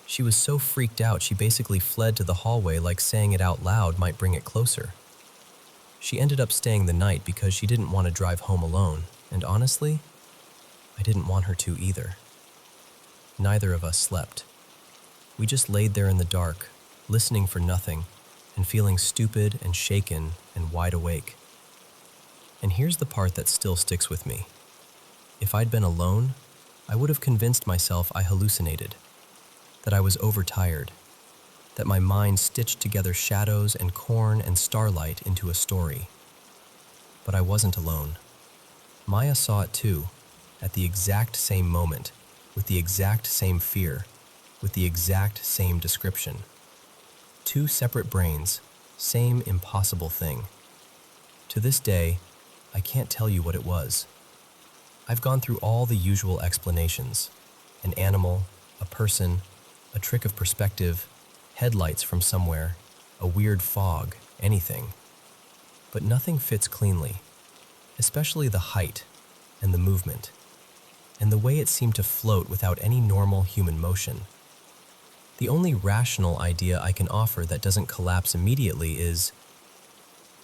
She was so freaked out she basically fled to the hallway like saying it out loud might bring it closer. She ended up staying the night because she didn't want to drive home alone, and honestly, I didn't want her to either. Neither of us slept. We just laid there in the dark, listening for nothing, and feeling stupid and shaken and wide awake. And here's the part that still sticks with me. If I'd been alone, I would have convinced myself I hallucinated, that I was overtired, that my mind stitched together shadows and corn and starlight into a story. But I wasn't alone. Maya saw it too, at the exact same moment, with the exact same fear, with the exact same description. Two separate brains, same impossible thing. To this day, I can't tell you what it was. I've gone through all the usual explanations: an animal, a person, a trick of perspective, headlights from somewhere, a weird fog, anything. But nothing fits cleanly, especially the height and the movement, and the way it seemed to float without any normal human motion. The only rational idea I can offer that doesn't collapse immediately is,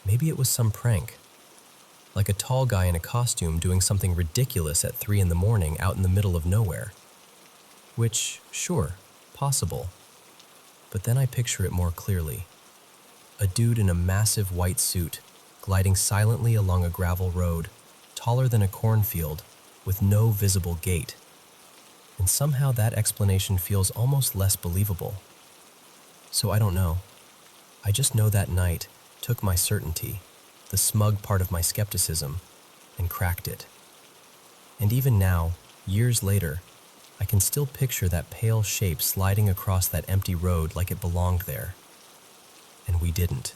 maybe it was some prank. Like a tall guy in a costume doing something ridiculous at 3 a.m. out in the middle of nowhere. Which, sure, possible. But then I picture it more clearly. A dude in a massive white suit, gliding silently along a gravel road, taller than a cornfield, with no visible gait. And somehow that explanation feels almost less believable. So I don't know. I just know that night took my certainty, the smug part of my skepticism, and cracked it. And even now, years later, I can still picture that pale shape sliding across that empty road like it belonged there. And we didn't.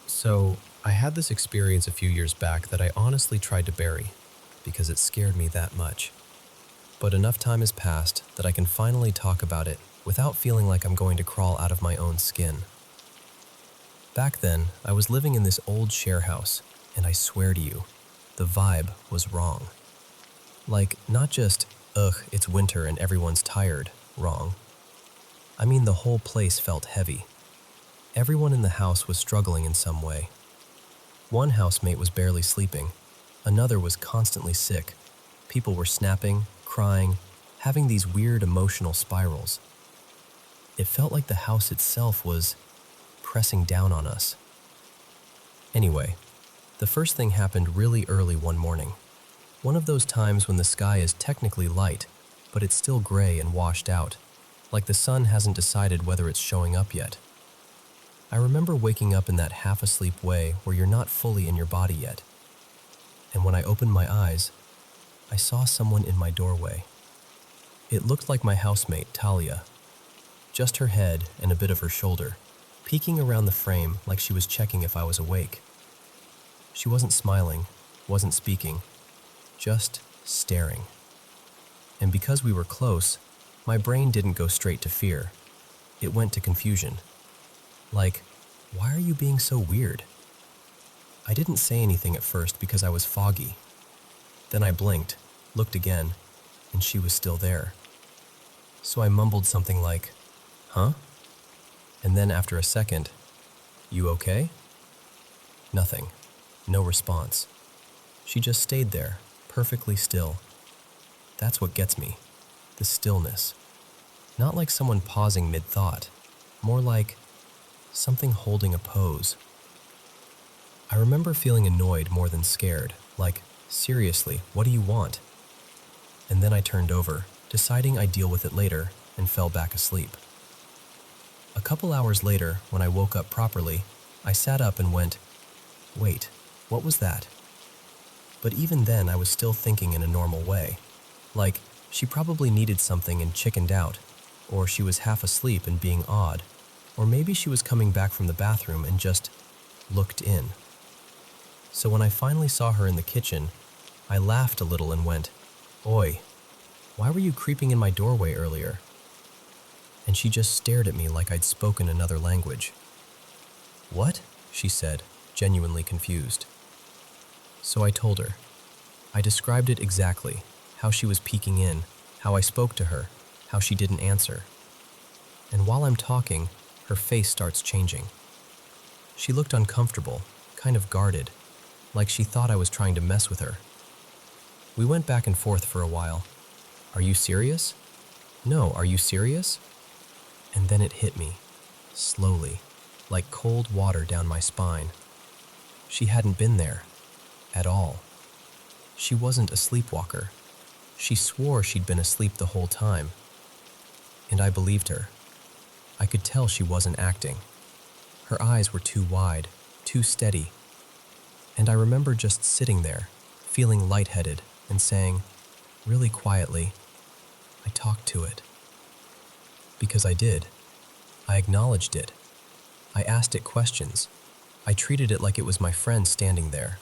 So, I had this experience a few years back that I honestly tried to bury, because it scared me that much. But enough time has passed that I can finally talk about it without feeling like I'm going to crawl out of my own skin. Back then, I was living in this old share house, and I swear to you, the vibe was wrong. Like, not just, ugh, it's winter and everyone's tired, wrong. I mean, the whole place felt heavy. Everyone in the house was struggling in some way. One housemate was barely sleeping. Another was constantly sick. People were snapping, crying, having these weird emotional spirals. It felt like the house itself was pressing down on us. Anyway, the first thing happened really early one morning. One of those times when the sky is technically light, but it's still gray and washed out, like the sun hasn't decided whether it's showing up yet. I remember waking up in that half-asleep way where you're not fully in your body yet. And when I opened my eyes, I saw someone in my doorway. It looked like my housemate, Talia. Just her head and a bit of her shoulder, peeking around the frame like she was checking if I was awake. She wasn't smiling, wasn't speaking, just staring. And because we were close, my brain didn't go straight to fear. It went to confusion. Like, why are you being so weird? I didn't say anything at first because I was foggy. Then I blinked, looked again, and she was still there. So I mumbled something like, "Huh?" And then after a second, "You okay?" Nothing. No response. She just stayed there, perfectly still. That's what gets me. The stillness. Not like someone pausing mid-thought. More like something holding a pose. I remember feeling annoyed more than scared. Like, seriously, what do you want? And then I turned over, deciding I'd deal with it later, and fell back asleep. A couple hours later, when I woke up properly, I sat up and went, "Wait, what was that?" But even then, I was still thinking in a normal way. Like, she probably needed something and chickened out, or she was half asleep and being odd, or maybe she was coming back from the bathroom and just looked in. So when I finally saw her in the kitchen, I laughed a little and went, "Oi, why were you creeping in my doorway earlier?" And she just stared at me like I'd spoken another language. "What?" she said, genuinely confused. So I told her. I described it exactly, how she was peeking in, how I spoke to her, how she didn't answer. And while I'm talking, her face starts changing. She looked uncomfortable, kind of guarded, like she thought I was trying to mess with her. We went back and forth for a while. "Are you serious?" "No, are you serious?" And then it hit me, slowly, like cold water down my spine. She hadn't been there, at all. She wasn't a sleepwalker. She swore she'd been asleep the whole time. And I believed her. I could tell she wasn't acting. Her eyes were too wide, too steady. And I remember just sitting there, feeling lightheaded, and saying, really quietly, I talked to it. Because I did. I acknowledged it. I asked it questions. I treated it like it was my friend standing there.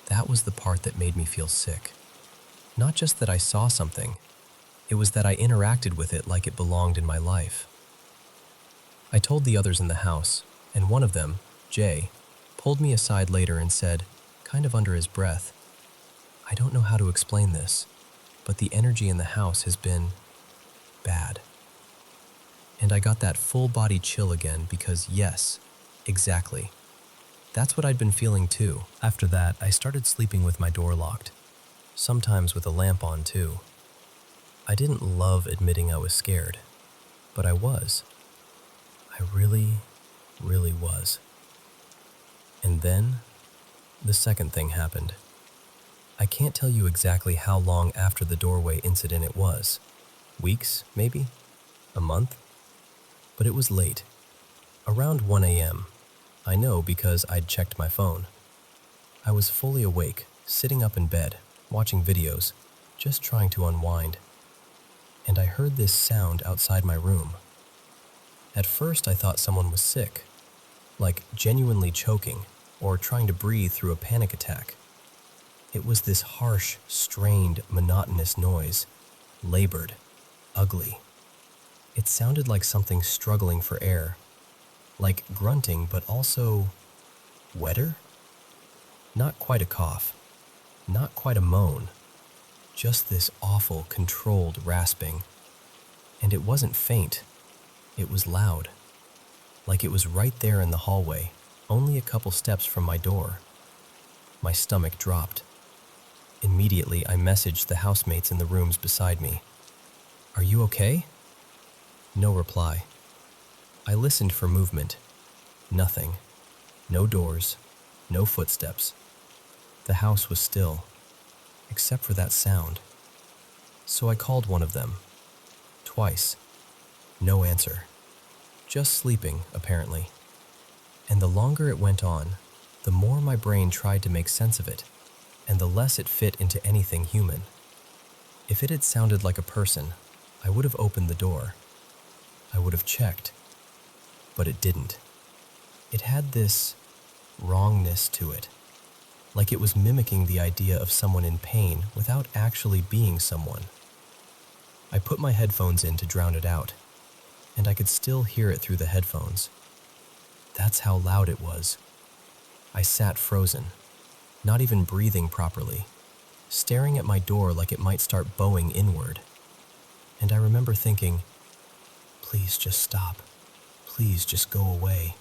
That was the part that made me feel sick. Not just that I saw something, it was that I interacted with it like it belonged in my life. I told the others in the house, and one of them, Jay, pulled me aside later and said, kind of under his breath, I don't know how to explain this, but the energy in the house has been bad. And I got that full-body chill again because yes, exactly. That's what I'd been feeling too. After that, I started sleeping with my door locked, sometimes with a lamp on too. I didn't love admitting I was scared, but I was. I really, really was. And then, the second thing happened. I can't tell you exactly how long after the doorway incident it was. Weeks, maybe? A month? But it was late. Around 1 a.m. I know because I'd checked my phone. I was fully awake, sitting up in bed, watching videos, just trying to unwind. And I heard this sound outside my room. At first I thought someone was sick, like genuinely choking or trying to breathe through a panic attack. It was this harsh, strained, monotonous noise, labored, ugly. It sounded like something struggling for air, like grunting but also wetter? Not quite a cough, not quite a moan, just this awful, controlled rasping. And it wasn't faint, it was loud, like it was right there in the hallway, only a couple steps from my door. My stomach dropped. Immediately, I messaged the housemates in the rooms beside me. Are you okay? No reply. I listened for movement. Nothing. No doors. No footsteps. The house was still, except for that sound. So I called one of them. Twice. No answer. Just sleeping, apparently. And the longer it went on, the more my brain tried to make sense of it, and the less it fit into anything human. If it had sounded like a person, I would have opened the door. I would have checked. but it didn't. It had this wrongness to it, like it was mimicking the idea of someone in pain without actually being someone. I put my headphones in to drown it out, and I could still hear it through the headphones. That's how loud it was. I sat frozen, not even breathing properly, staring at my door like it might start bowing inward. And I remember thinking, please just stop. Please just go away.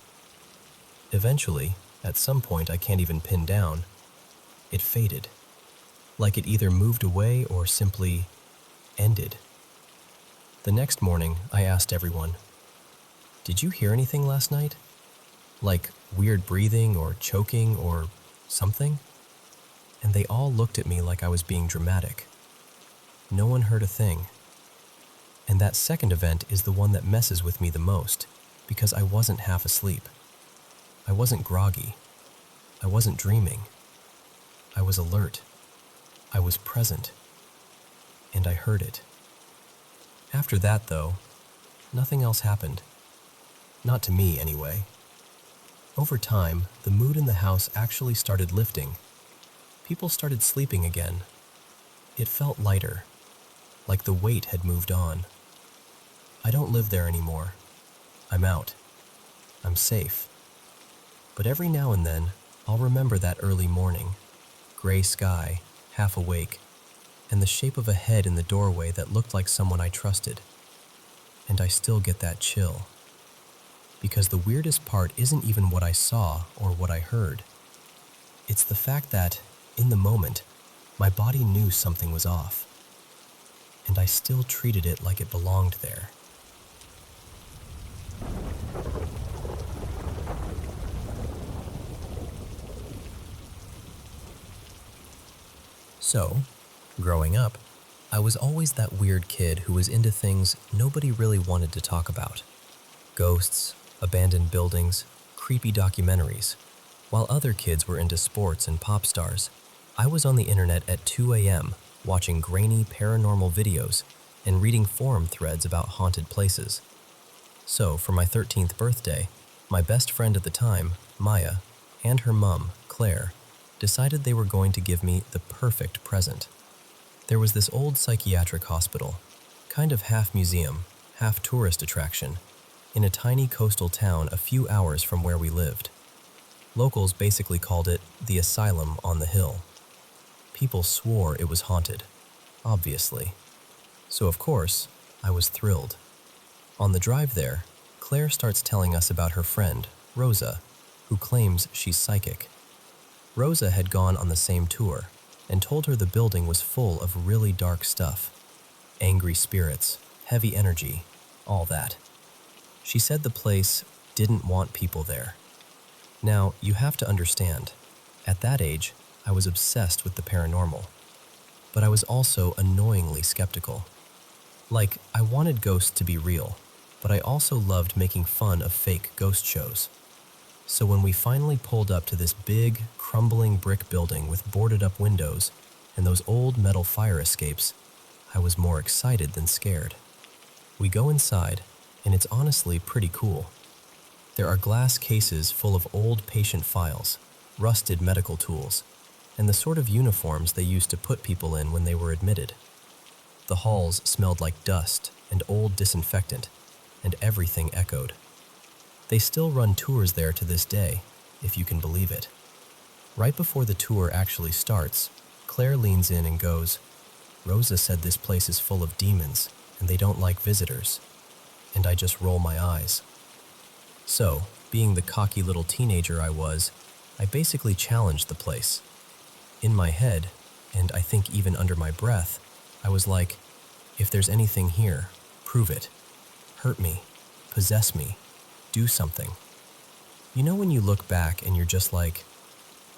Eventually, at some point I can't even pin down, it faded, like it either moved away or simply ended. The next morning, I asked everyone, did you hear anything last night? Like weird breathing or choking or something? And they all looked at me like I was being dramatic. No one heard a thing. And that second event is the one that messes with me the most, because I wasn't half asleep. I wasn't groggy. I wasn't dreaming. I was alert. I was present. And I heard it. After that, though, nothing else happened. Not to me, anyway. Over time, the mood in the house actually started lifting. People started sleeping again. It felt lighter, like the weight had moved on. I don't live there anymore. I'm out. I'm safe. But every now and then, I'll remember that early morning, gray sky, half awake, and the shape of a head in the doorway that looked like someone I trusted. And I still get that chill. Because the weirdest part isn't even what I saw or what I heard. It's the fact that, in the moment, my body knew something was off. And I still treated it like it belonged there. So, growing up, I was always that weird kid who was into things nobody really wanted to talk about. Ghosts, abandoned buildings, creepy documentaries. While other kids were into sports and pop stars, I was on the internet at 2 a.m. watching grainy paranormal videos and reading forum threads about haunted places. So, for my 13th birthday, my best friend at the time, Maya, and her mom, Claire, decided they were going to give me the perfect present. There was this old psychiatric hospital, kind of half museum, half tourist attraction, in a tiny coastal town a few hours from where we lived. Locals basically called it the asylum on the hill. People swore it was haunted, obviously. So of course, I was thrilled. On the drive there, Claire starts telling us about her friend, Rosa, who claims she's psychic. Rosa had gone on the same tour and told her the building was full of really dark stuff. Angry spirits, heavy energy, all that. She said the place didn't want people there. Now, you have to understand, at that age, I was obsessed with the paranormal. But I was also annoyingly skeptical. Like, I wanted ghosts to be real, but I also loved making fun of fake ghost shows. So when we finally pulled up to this big, crumbling brick building with boarded-up windows and those old metal fire escapes, I was more excited than scared. We go inside, and it's honestly pretty cool. There are glass cases full of old patient files, rusted medical tools, and the sort of uniforms they used to put people in when they were admitted. The halls smelled like dust and old disinfectant, and everything echoed. They still run tours there to this day, if you can believe it. Right before the tour actually starts, Claire leans in and goes, "Rosa said this place is full of demons, and they don't like visitors." And I just roll my eyes. So, being the cocky little teenager I was, I basically challenged the place. In my head, and I think even under my breath, I was like, if there's anything here, prove it. Hurt me, possess me, do something. You know when you look back and you're just like,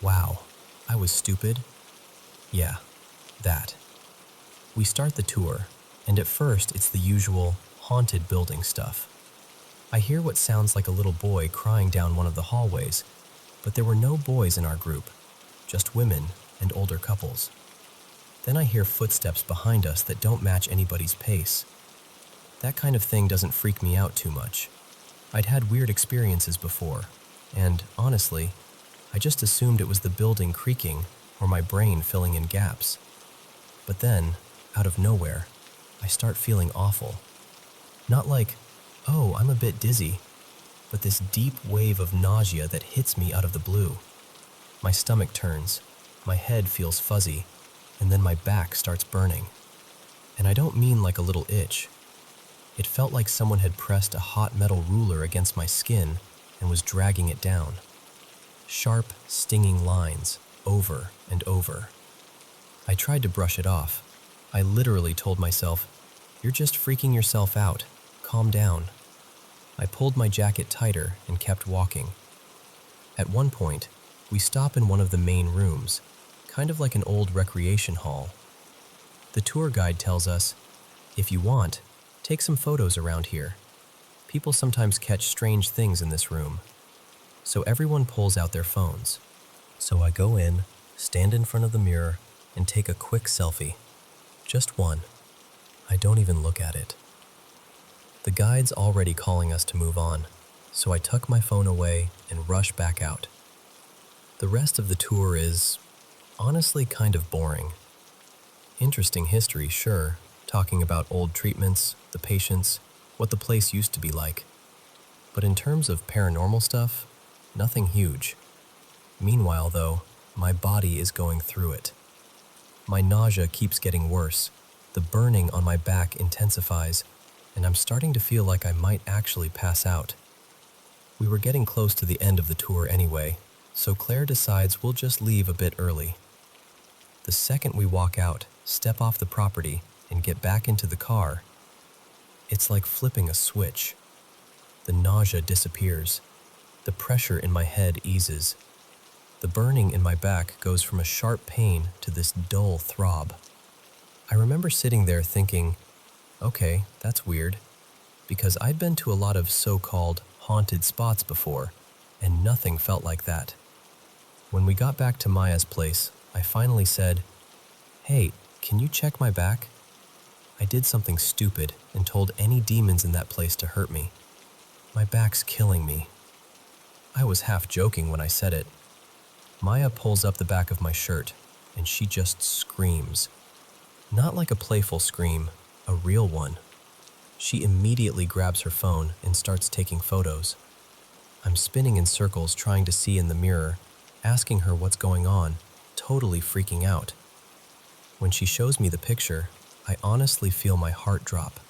wow, I was stupid? Yeah, that. We start the tour, and at first it's the usual haunted building stuff. I hear what sounds like a little boy crying down one of the hallways, but there were no boys in our group, just women and older couples. Then I hear footsteps behind us that don't match anybody's pace. That kind of thing doesn't freak me out too much. I'd had weird experiences before, and honestly, I just assumed it was the building creaking or my brain filling in gaps. But then, out of nowhere, I start feeling awful. Not like, oh, I'm a bit dizzy, but this deep wave of nausea that hits me out of the blue. My stomach turns, my head feels fuzzy, and then my back starts burning. And I don't mean like a little itch. It felt like someone had pressed a hot metal ruler against my skin and was dragging it down. Sharp, stinging lines, over and over. I tried to brush it off. I literally told myself, "You're just freaking yourself out. Calm down." I pulled my jacket tighter and kept walking. At one point, we stop in one of the main rooms, kind of like an old recreation hall. The tour guide tells us, "If you want, take some photos around here. People sometimes catch strange things in this room." So everyone pulls out their phones. So I go in, stand in front of the mirror, and take a quick selfie. Just one. I don't even look at it. The guide's already calling us to move on, so I tuck my phone away and rush back out. The rest of the tour is, honestly, kind of boring. Interesting history, sure, talking about old treatments, the patients, what the place used to be like. But in terms of paranormal stuff, nothing huge. Meanwhile, though, my body is going through it. My nausea keeps getting worse, the burning on my back intensifies, and I'm starting to feel like I might actually pass out. We were getting close to the end of the tour anyway, so Claire decides we'll just leave a bit early. The second we walk out, step off the property, and get back into the car, it's like flipping a switch. The nausea disappears. The pressure in my head eases. The burning in my back goes from a sharp pain to this dull throb. I remember sitting there thinking, okay, that's weird, because I'd been to a lot of so-called haunted spots before, and nothing felt like that. When we got back to Maya's place, I finally said, "Hey, can you check my back?" I did something stupid and told any demons in that place to hurt me. My back's killing me. I was half joking when I said it. Maya pulls up the back of my shirt, and she just screams. Not like a playful scream, a real one. She immediately grabs her phone and starts taking photos. I'm spinning in circles trying to see in the mirror, asking her what's going on, totally freaking out. When she shows me the picture, I honestly feel my heart drop.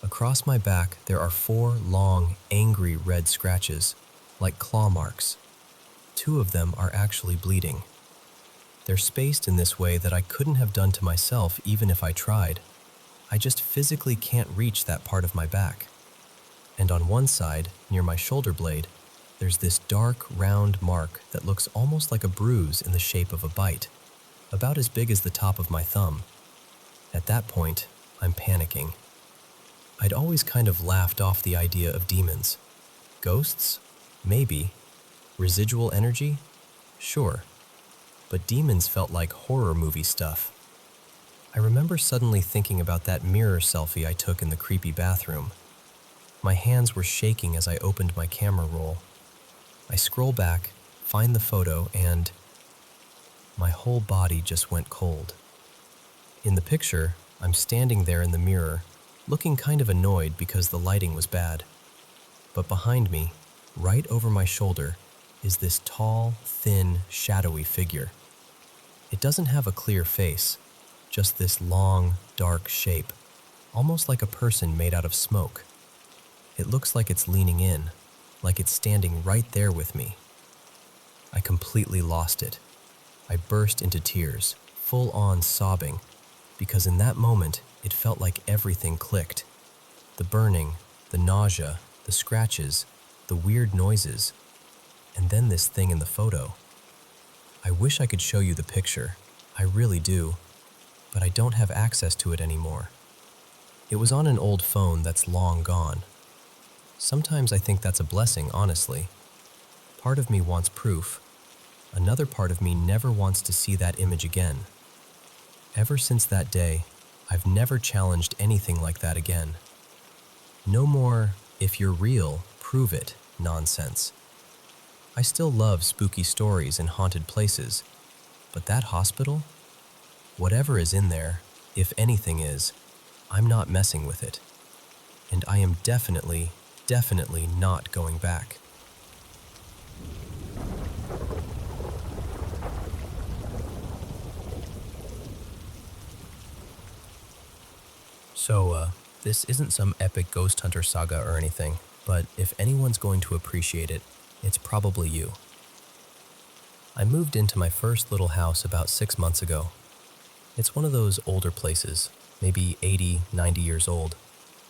Across my back, there are 4 long, angry red scratches, like claw marks. 2 of them are actually bleeding. They're spaced in this way that I couldn't have done to myself even if I tried. I just physically can't reach that part of my back. And on one side, near my shoulder blade, there's this dark, round mark that looks almost like a bruise in the shape of a bite, about as big as the top of my thumb. At that point, I'm panicking. I'd always kind of laughed off the idea of demons. Ghosts? Maybe. Residual energy? Sure. But demons felt like horror movie stuff. I remember suddenly thinking about that mirror selfie I took in the creepy bathroom. My hands were shaking as I opened my camera roll. I scroll back, find the photo, and my whole body just went cold. In the picture, I'm standing there in the mirror, looking kind of annoyed because the lighting was bad. But behind me, right over my shoulder, is this tall, thin, shadowy figure. It doesn't have a clear face, just this long, dark shape, almost like a person made out of smoke. It looks like it's leaning in, like it's standing right there with me. I completely lost it. I burst into tears, full-on sobbing, because in that moment, it felt like everything clicked. The burning, the nausea, the scratches, the weird noises, and then this thing in the photo. I wish I could show you the picture, I really do, but I don't have access to it anymore. It was on an old phone that's long gone. Sometimes I think that's a blessing, honestly. Part of me wants proof. Another part of me never wants to see that image again. Ever since that day, I've never challenged anything like that again. No more, if you're real, prove it nonsense. I still love spooky stories and haunted places, but that hospital? Whatever is in there, if anything is, I'm not messing with it. And I am definitely not going back. So, this isn't some epic ghost hunter saga or anything, but if anyone's going to appreciate it, it's probably you. I moved into my first little house about 6 months ago. It's one of those older places, maybe 80, 90 years old,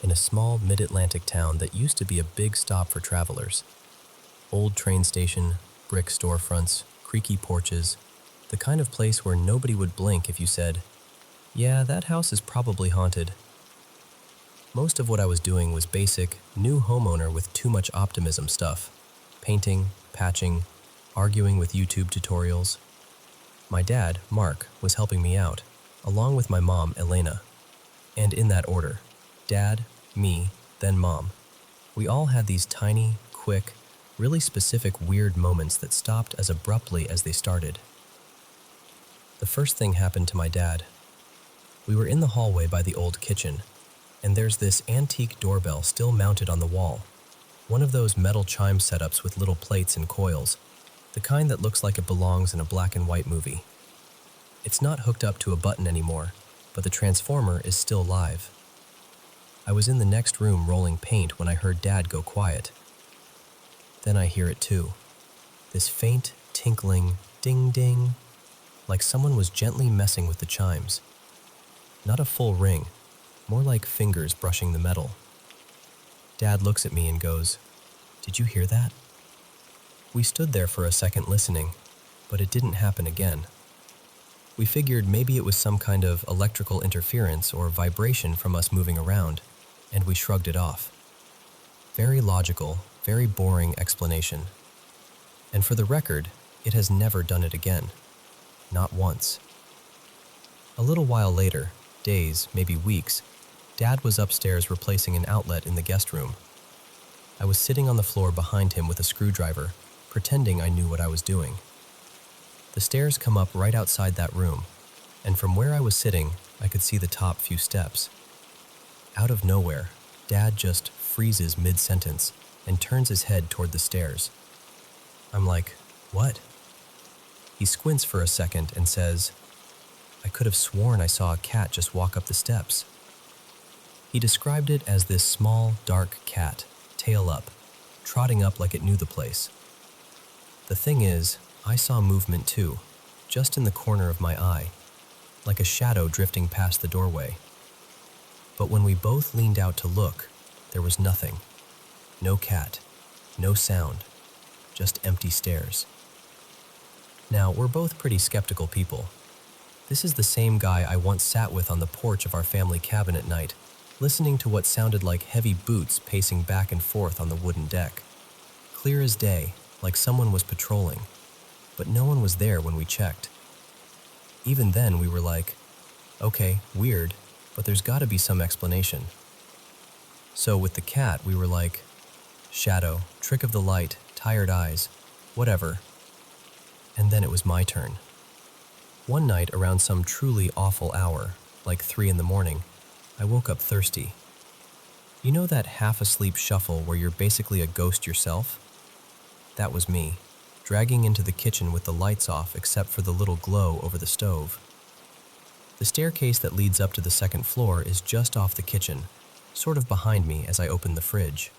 in a small mid-Atlantic town that used to be a big stop for travelers. Old train station, brick storefronts, creaky porches, the kind of place where nobody would blink if you said, "Yeah, that house is probably haunted." Most of what I was doing was basic, new homeowner with too much optimism stuff. Painting, patching, arguing with YouTube tutorials. My dad, Mark, was helping me out, along with my mom, Elena. And in that order, Dad, me, then Mom. We all had these tiny, quick, really specific weird moments that stopped as abruptly as they started. The first thing happened to my dad. We were in the hallway by the old kitchen, and there's this antique doorbell still mounted on the wall. One of those metal chime setups with little plates and coils, the kind that looks like it belongs in a black and white movie. It's not hooked up to a button anymore, but the transformer is still live. I was in the next room rolling paint when I heard Dad go quiet. Then I hear it too. This faint, tinkling ding-ding, like someone was gently messing with the chimes. Not a full ring, more like fingers brushing the metal. Dad looks at me and goes, "Did you hear that?" We stood there for a second listening, but it didn't happen again. We figured maybe it was some kind of electrical interference or vibration from us moving around, and we shrugged it off. Very logical, very boring explanation. And for the record, it has never done it again. Not once. A little while later, days, maybe weeks, Dad was upstairs replacing an outlet in the guest room. I was sitting on the floor behind him with a screwdriver, pretending I knew what I was doing. The stairs come up right outside that room, and from where I was sitting, I could see the top few steps. Out of nowhere, Dad just freezes mid-sentence and turns his head toward the stairs. I'm like, "What?" He squints for a second and says, "I could have sworn I saw a cat just walk up the steps." He described it as this small, dark cat, tail up, trotting up like it knew the place. The thing is, I saw movement too, just in the corner of my eye, like a shadow drifting past the doorway. But when we both leaned out to look, there was nothing. No cat, no sound, just empty stairs. Now, we're both pretty skeptical people. This is the same guy I once sat with on the porch of our family cabin at night, listening to what sounded like heavy boots pacing back and forth on the wooden deck. Clear as day, like someone was patrolling, but no one was there when we checked. Even then, we were like, okay, weird, but there's gotta be some explanation. So with the cat, we were like, shadow, trick of the light, tired eyes, whatever. And then it was my turn. One night around some truly awful hour, like 3 a.m, I woke up thirsty. You know that half-asleep shuffle where you're basically a ghost yourself? That was me, dragging into the kitchen with the lights off except for the little glow over the stove. The staircase that leads up to the second floor is just off the kitchen, sort of behind me as I open the fridge.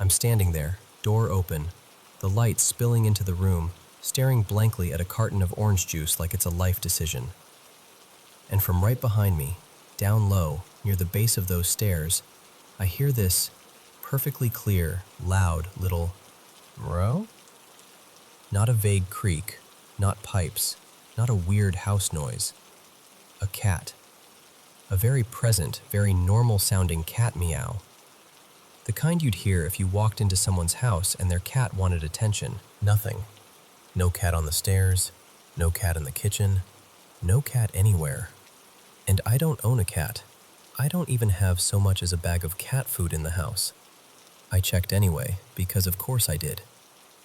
I'm standing there, door open, the light spilling into the room, staring blankly at a carton of orange juice like it's a life decision. And from right behind me, down low, near the base of those stairs, I hear this perfectly clear, loud little "meow?" Not a vague creak, not pipes, not a weird house noise. A cat. A very present, very normal-sounding cat meow. The kind you'd hear if you walked into someone's house and their cat wanted attention. Nothing. No cat on the stairs, no cat in the kitchen, no cat anywhere. And I don't own a cat. I don't even have so much as a bag of cat food in the house. I checked anyway, because of course I did.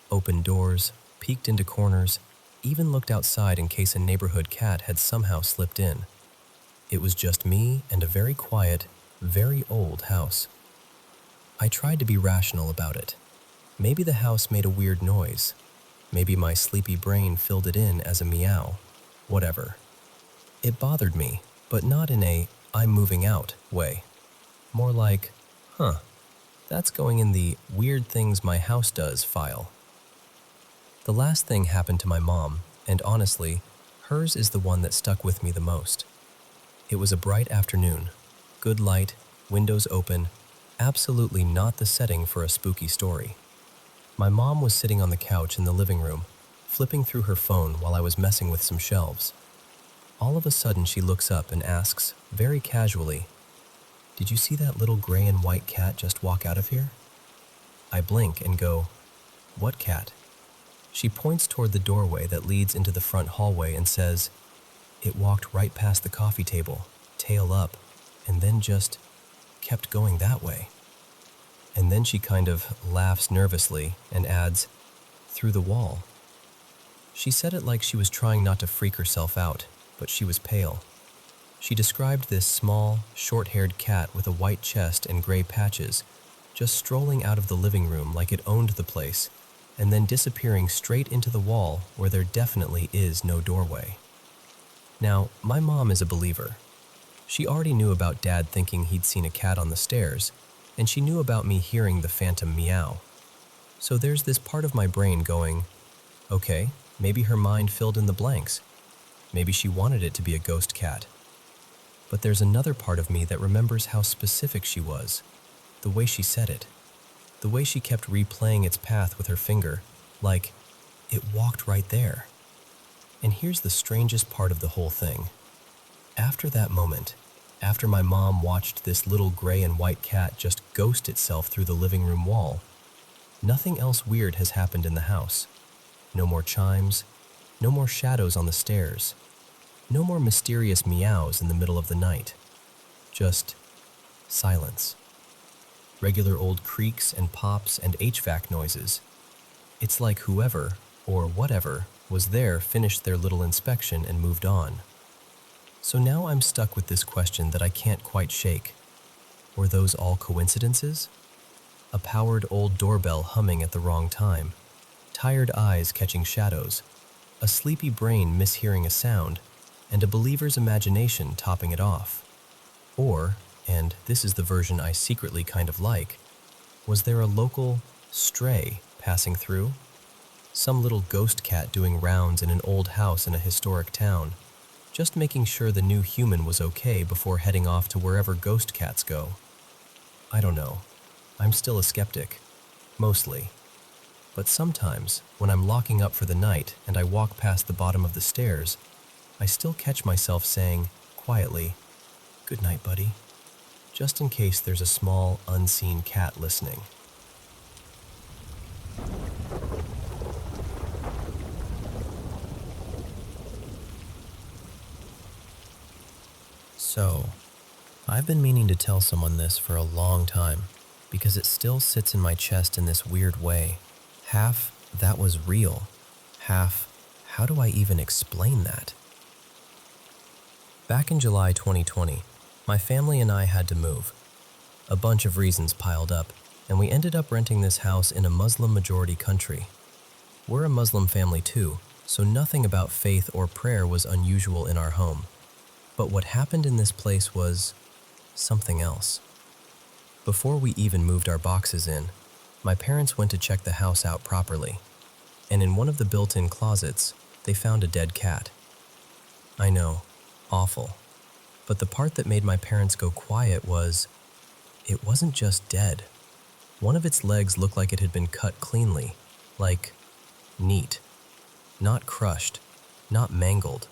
Opened doors, peeked into corners, even looked outside in case a neighborhood cat had somehow slipped in. It was just me and a very quiet, very old house. I tried to be rational about it. Maybe the house made a weird noise. Maybe my sleepy brain filled it in as a meow. Whatever. It bothered me, but not in a "I'm moving out" way. More like, that's going in the "weird things my house does" file. The last thing happened to my mom, and honestly, hers is the one that stuck with me the most. It was a bright afternoon, good light, windows open, absolutely not the setting for a spooky story. My mom was sitting on the couch in the living room, flipping through her phone while I was messing with some shelves. All of a sudden she looks up and asks, very casually, "Did you see that little gray and white cat just walk out of here?" I blink and go, "What cat?" She points toward the doorway that leads into the front hallway and says, "It walked right past the coffee table, tail up, and then just kept going that way." And then she kind of laughs nervously and adds, "Through the wall." She said it like she was trying not to freak herself out, but she was pale. She described this small, short-haired cat with a white chest and gray patches, just strolling out of the living room like it owned the place, and then disappearing straight into the wall where there definitely is no doorway. Now, my mom is a believer. She already knew about Dad thinking he'd seen a cat on the stairs, and she knew about me hearing the phantom meow. So there's this part of my brain going, okay, maybe her mind filled in the blanks. Maybe she wanted it to be a ghost cat. But there's another part of me that remembers how specific she was, the way she said it, the way she kept replaying its path with her finger, like, it walked right there. And here's the strangest part of the whole thing. After that moment, after my mom watched this little gray and white cat just ghost itself through the living room wall, nothing else weird has happened in the house. No more chimes, no more shadows on the stairs, no more mysterious meows in the middle of the night. Just silence. Regular old creaks and pops and HVAC noises. It's like whoever, or whatever, was there finished their little inspection and moved on. So now I'm stuck with this question that I can't quite shake. Were those all coincidences? A powered old doorbell humming at the wrong time, tired eyes catching shadows, a sleepy brain mishearing a sound, and a believer's imagination topping it off. Or, and this is the version I secretly kind of like, was there a local stray passing through? Some little ghost cat doing rounds in an old house in a historic town, just making sure the new human was okay before heading off to wherever ghost cats go. I don't know. I'm still a skeptic. Mostly. But sometimes, when I'm locking up for the night and I walk past the bottom of the stairs, I still catch myself saying, quietly, "Good night, buddy," just in case there's a small, unseen cat listening. So, I've been meaning to tell someone this for a long time, because it still sits in my chest in this weird way. Half, that was real. Half, how do I even explain that? Back in July 2020, my family and I had to move. A bunch of reasons piled up, and we ended up renting this house in a Muslim-majority country. We're a Muslim family too, so nothing about faith or prayer was unusual in our home. But what happened in this place was something else. Before we even moved our boxes in, my parents went to check the house out properly, and in one of the built-in closets, they found a dead cat. I know, awful. But the part that made my parents go quiet was, it wasn't just dead. One of its legs looked like it had been cut cleanly, like neat. Not crushed, not mangled,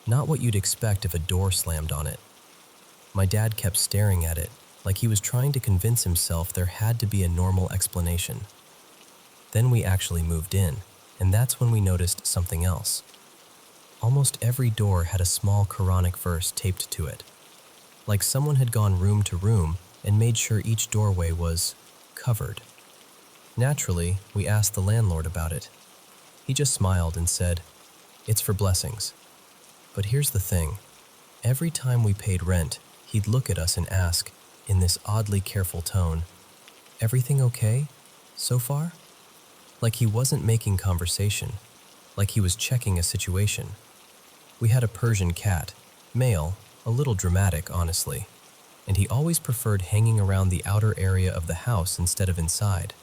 not what you'd expect if a door slammed on it. My dad kept staring at it, like he was trying to convince himself there had to be a normal explanation. Then we actually moved in, and that's when we noticed something else. Almost every door had a small Quranic verse taped to it, like someone had gone room to room and made sure each doorway was covered. Naturally, we asked the landlord about it. He just smiled and said, "It's for blessings." But here's the thing. Every time we paid rent, he'd look at us and ask, in this oddly careful tone, "Everything okay? So far?" Like he wasn't making conversation, like he was checking a situation. We had a Persian cat, male, a little dramatic, honestly, and he always preferred hanging around the outer area of the house instead of inside.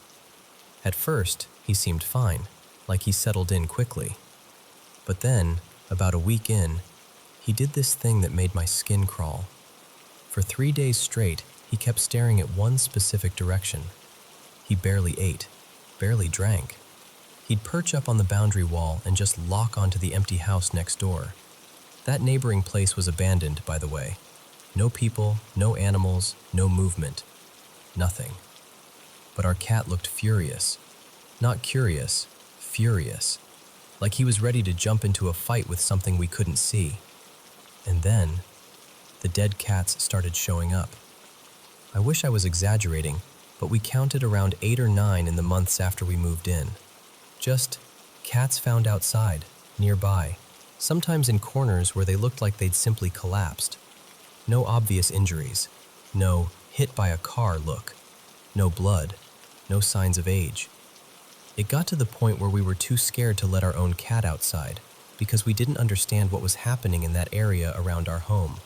At first, he seemed fine, like he settled in quickly. But then, about a week in, he did this thing that made my skin crawl. For 3 days straight, he kept staring at one specific direction. He barely ate, barely drank. He'd perch up on the boundary wall and just lock onto the empty house next door. That neighboring place was abandoned, by the way. No people, no animals, no movement. Nothing. But our cat looked furious. Not curious, furious. Like he was ready to jump into a fight with something we couldn't see. And then, the dead cats started showing up. I wish I was exaggerating, but we counted around 8 or 9 in the months after we moved in. Just cats found outside, nearby, sometimes in corners where they looked like they'd simply collapsed. No obvious injuries, no hit by a car look, no blood, no signs of age. It got to the point where we were too scared to let our own cat outside because we didn't understand what was happening in that area around our home.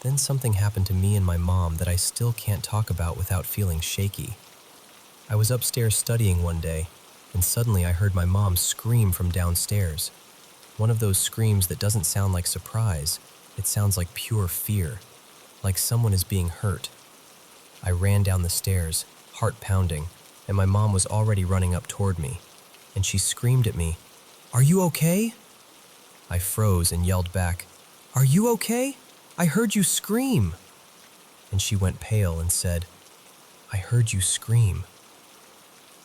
Then something happened to me and my mom that I still can't talk about without feeling shaky. I was upstairs studying one day, and suddenly I heard my mom scream from downstairs. One of those screams that doesn't sound like surprise, it sounds like pure fear, like someone is being hurt. I ran down the stairs, heart pounding, and my mom was already running up toward me, and she screamed at me, "Are you okay?" I froze and yelled back, "Are you okay? I heard you scream." And she went pale and said, "I heard you scream."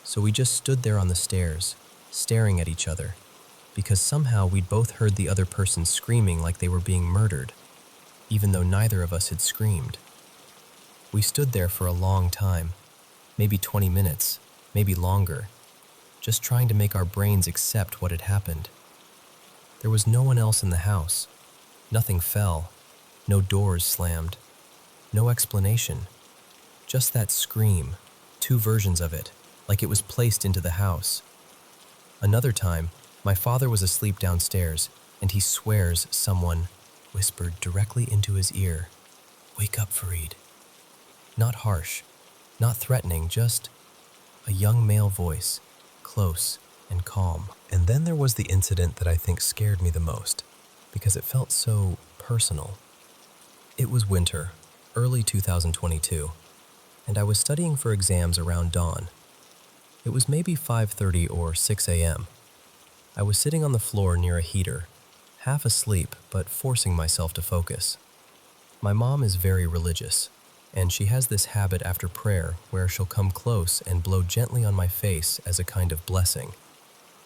So we just stood there on the stairs, staring at each other, because somehow we'd both heard the other person screaming like they were being murdered, even though neither of us had screamed. We stood there for a long time, maybe 20 minutes, maybe longer, just trying to make our brains accept what had happened. There was no one else in the house. Nothing fell. No doors slammed. No explanation. Just that scream, 2 versions of it, like it was placed into the house. Another time, my father was asleep downstairs, and he swears someone whispered directly into his ear, "Wake up, Fareed." Not harsh, not threatening, just a young male voice, close and calm. And then there was the incident that I think scared me the most, because it felt so personal. It was winter, early 2022, and I was studying for exams around dawn. It was maybe 5:30 or 6 a.m. I was sitting on the floor near a heater, half asleep but forcing myself to focus. My mom is very religious, and she has this habit after prayer where she'll come close and blow gently on my face as a kind of blessing,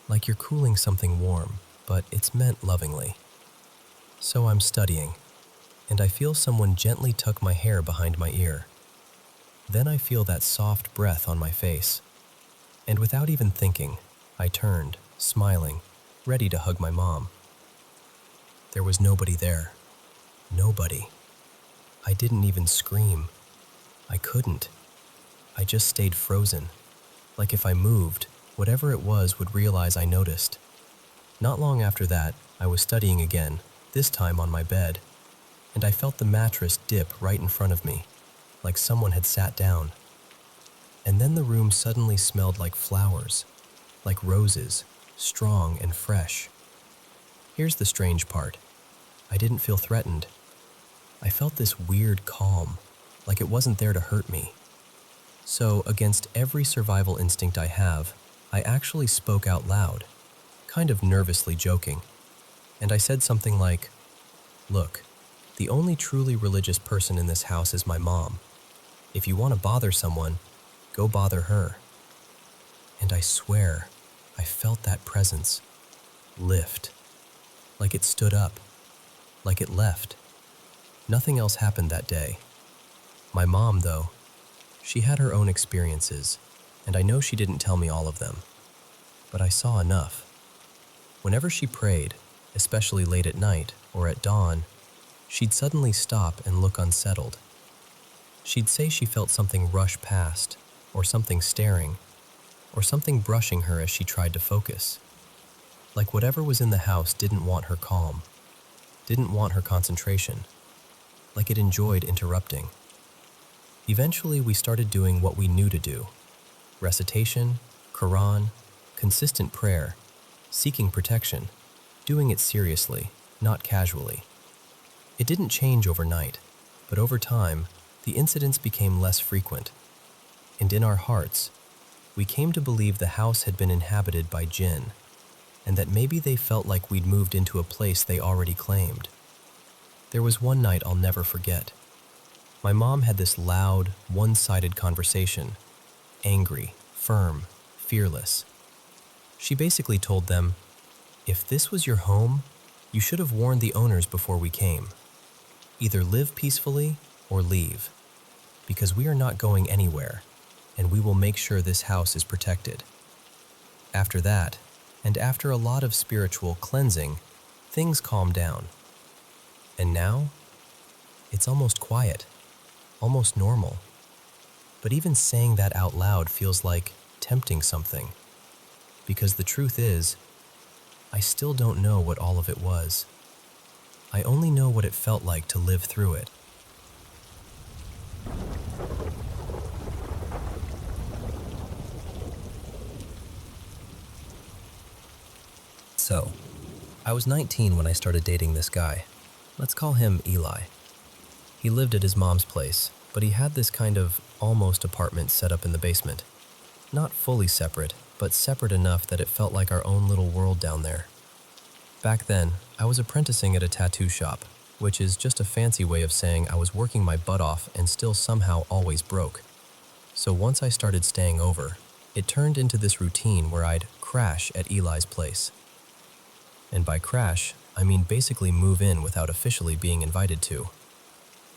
like you're cooling something warm, but it's meant lovingly. So I'm studying, and I feel someone gently tuck my hair behind my ear. Then I feel that soft breath on my face, and without even thinking, I turned, smiling, ready to hug my mom. There was nobody there. Nobody. I didn't even scream. I couldn't. I just stayed frozen, like if I moved, whatever it was would realize I noticed. Not long after that, I was studying again, this time on my bed, and I felt the mattress dip right in front of me, like someone had sat down. And then the room suddenly smelled like flowers, like roses, strong and fresh. Here's the strange part. I didn't feel threatened. I felt this weird calm, like it wasn't there to hurt me. So, against every survival instinct I have, I actually spoke out loud, kind of nervously joking. And I said something like, "Look, the only truly religious person in this house is my mom. If you want to bother someone, go bother her." And I swear, I felt that presence lift, like it stood up, like it left. Nothing else happened that day. My mom, though, She had her own experiences, and I know she didn't tell me all of them, but I saw enough. Whenever she prayed, especially late at night or at dawn, she'd suddenly stop and look unsettled. She'd say she felt something rush past, or something staring, or something brushing her as she tried to focus. Like whatever was in the house didn't want her calm, didn't want her concentration, like it enjoyed interrupting. Eventually, we started doing what we knew to do: recitation, Quran, consistent prayer, seeking protection, doing it seriously, not casually. It didn't change overnight, but over time, the incidents became less frequent. And in our hearts, we came to believe the house had been inhabited by jinn, and that maybe they felt like we'd moved into a place they already claimed. There was one night I'll never forget. My mom had this loud, one-sided conversation, angry, firm, fearless. She basically told them, "If this was your home, you should have warned the owners before we came. Either live peacefully or leave, because we are not going anywhere, and we will make sure this house is protected." After that, and after a lot of spiritual cleansing, things calmed down. And now, it's almost quiet, almost normal. But even saying that out loud feels like tempting something, because the truth is, I still don't know what all of it was. I only know what it felt like to live through it. So, I was 19 when I started dating this guy. Let's call him Eli. He lived at his mom's place, but he had this kind of almost apartment set up in the basement. Not fully separate, but separate enough that it felt like our own little world down there. Back then, I was apprenticing at a tattoo shop, which is just a fancy way of saying I was working my butt off and still somehow always broke. So once I started staying over, it turned into this routine where I'd crash at Eli's place. And by crash, I mean basically move in without officially being invited to.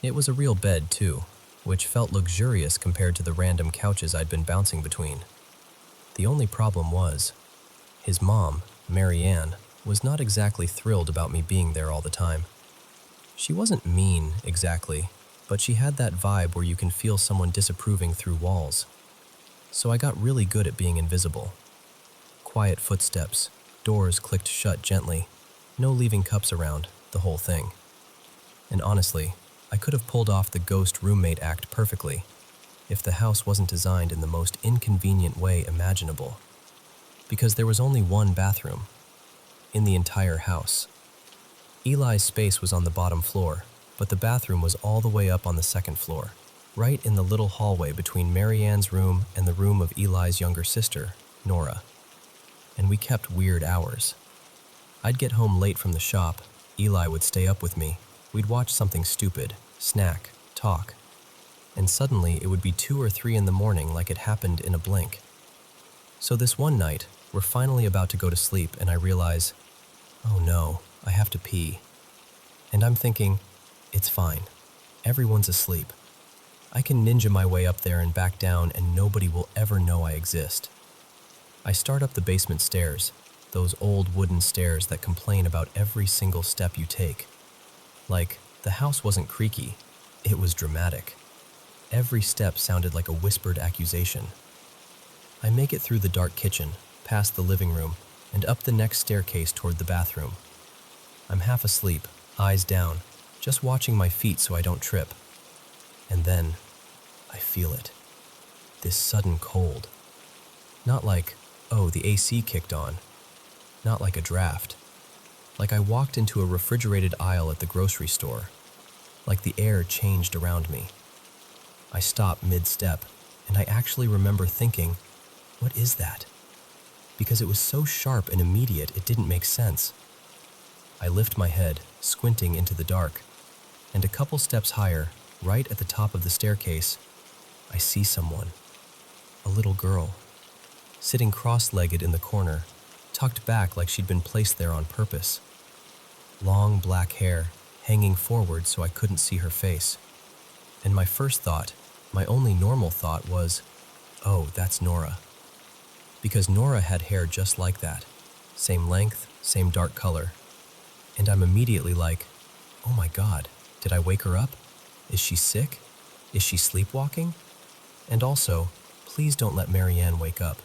It was a real bed too, which felt luxurious compared to the random couches I'd been bouncing between. The only problem was, his mom, Mary Ann, was not exactly thrilled about me being there all the time. She wasn't mean, exactly, but she had that vibe where you can feel someone disapproving through walls. So I got really good at being invisible. Quiet footsteps, doors clicked shut gently, no leaving cups around, the whole thing. And honestly, I could have pulled off the ghost roommate act perfectly, if the house wasn't designed in the most inconvenient way imaginable. Because there was only one bathroom in the entire house. Eli's space was on the bottom floor, but the bathroom was all the way up on the second floor, right in the little hallway between Mary Ann's room and the room of Eli's younger sister, Nora. And we kept weird hours. I'd get home late from the shop, Eli would stay up with me, we'd watch something stupid, snack, talk, and suddenly it would be 2 or 3 in the morning like it happened in a blink. So this one night, we're finally about to go to sleep and I realize, oh no, I have to pee. And I'm thinking, it's fine. Everyone's asleep. I can ninja my way up there and back down and nobody will ever know I exist. I start up the basement stairs, those old wooden stairs that complain about every single step you take. Like, the house wasn't creaky, it was dramatic. Every step sounded like a whispered accusation. I make it through the dark kitchen, past the living room, and up the next staircase toward the bathroom. I'm half asleep, eyes down, just watching my feet so I don't trip. And then, I feel it. This sudden cold. Not like, oh, the AC kicked on. Not like a draft. Like I walked into a refrigerated aisle at the grocery store. Like the air changed around me. I stop mid-step, and I actually remember thinking, what is that? Because it was so sharp and immediate it didn't make sense. I lift my head, squinting into the dark, and a couple steps higher, right at the top of the staircase, I see someone. A little girl, sitting cross-legged in the corner, tucked back like she'd been placed there on purpose. Long black hair, hanging forward so I couldn't see her face. And my first thought, My only normal thought was, oh, that's Nora. Because Nora had hair just like that, same length, same dark color. And I'm immediately like, oh my God, did I wake her up? Is she sick? Is she sleepwalking? And also, please don't let Marianne wake up.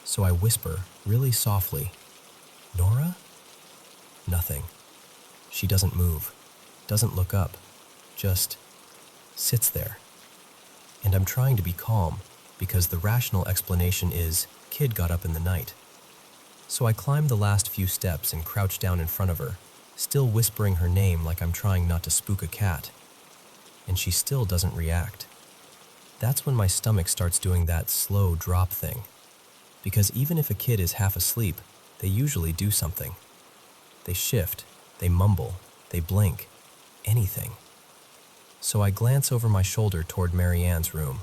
So I whisper, really softly, Nora? Nothing. She doesn't move, doesn't look up, just sits there. And I'm trying to be calm, because the rational explanation is, kid got up in the night. So I climb the last few steps and crouch down in front of her, still whispering her name like I'm trying not to spook a cat. And she still doesn't react. That's when my stomach starts doing that slow drop thing. Because even if a kid is half asleep, they usually do something. They shift, they mumble, they blink, anything. So I glance over my shoulder toward Marianne's room.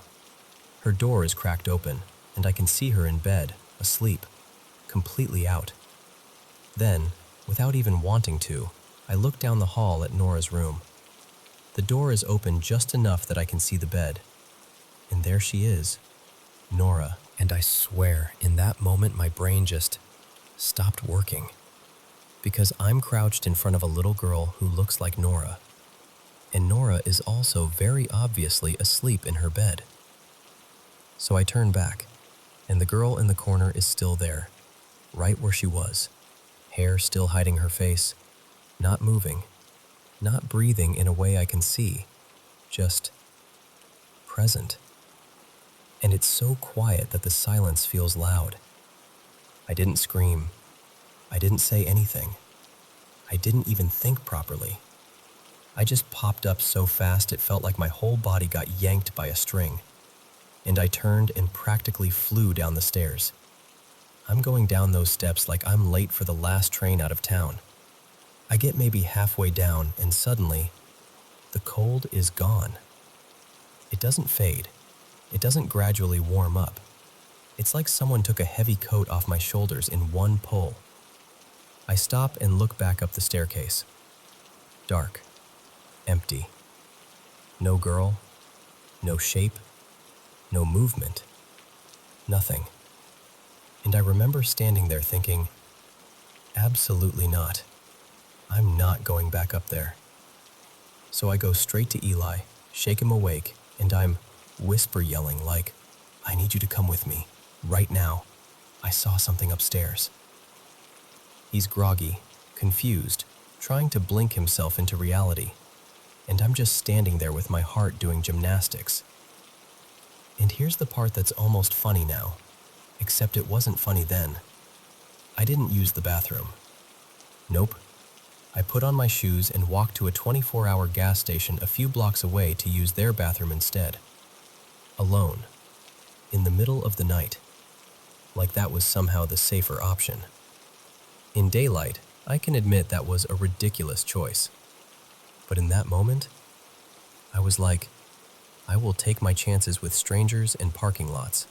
Her door is cracked open, and I can see her in bed, asleep, completely out. Then, without even wanting to, I look down the hall at Nora's room. The door is open just enough that I can see the bed. And there she is, Nora. And I swear, in that moment my brain just stopped working. Because I'm crouched in front of a little girl who looks like Nora. And Nora is also very obviously asleep in her bed. So I turn back, and the girl in the corner is still there, right where she was, hair still hiding her face, not moving, not breathing in a way I can see, just present. And it's so quiet that the silence feels loud. I didn't scream. I didn't say anything. I didn't even think properly. I just popped up so fast it felt like my whole body got yanked by a string. And I turned and practically flew down the stairs. I'm going down those steps like I'm late for the last train out of town. I get maybe halfway down and suddenly, the cold is gone. It doesn't fade. It doesn't gradually warm up. It's like someone took a heavy coat off my shoulders in one pull. I stop and look back up the staircase. Dark. Empty. No girl. No shape. No movement. Nothing. And I remember standing there thinking, absolutely not. I'm not going back up there. So I go straight to Eli, shake him awake, and I'm whisper yelling like, I need you to come with me, right now. I saw something upstairs. He's groggy, confused, trying to blink himself into reality. And I'm just standing there with my heart doing gymnastics. And here's the part that's almost funny now, except it wasn't funny then. I didn't use the bathroom. Nope. I put on my shoes and walked to a 24-hour gas station a few blocks away to use their bathroom instead. Alone. In the middle of the night. Like that was somehow the safer option. In daylight, I can admit that was a ridiculous choice. But in that moment, I was like, I will take my chances with strangers and parking lots.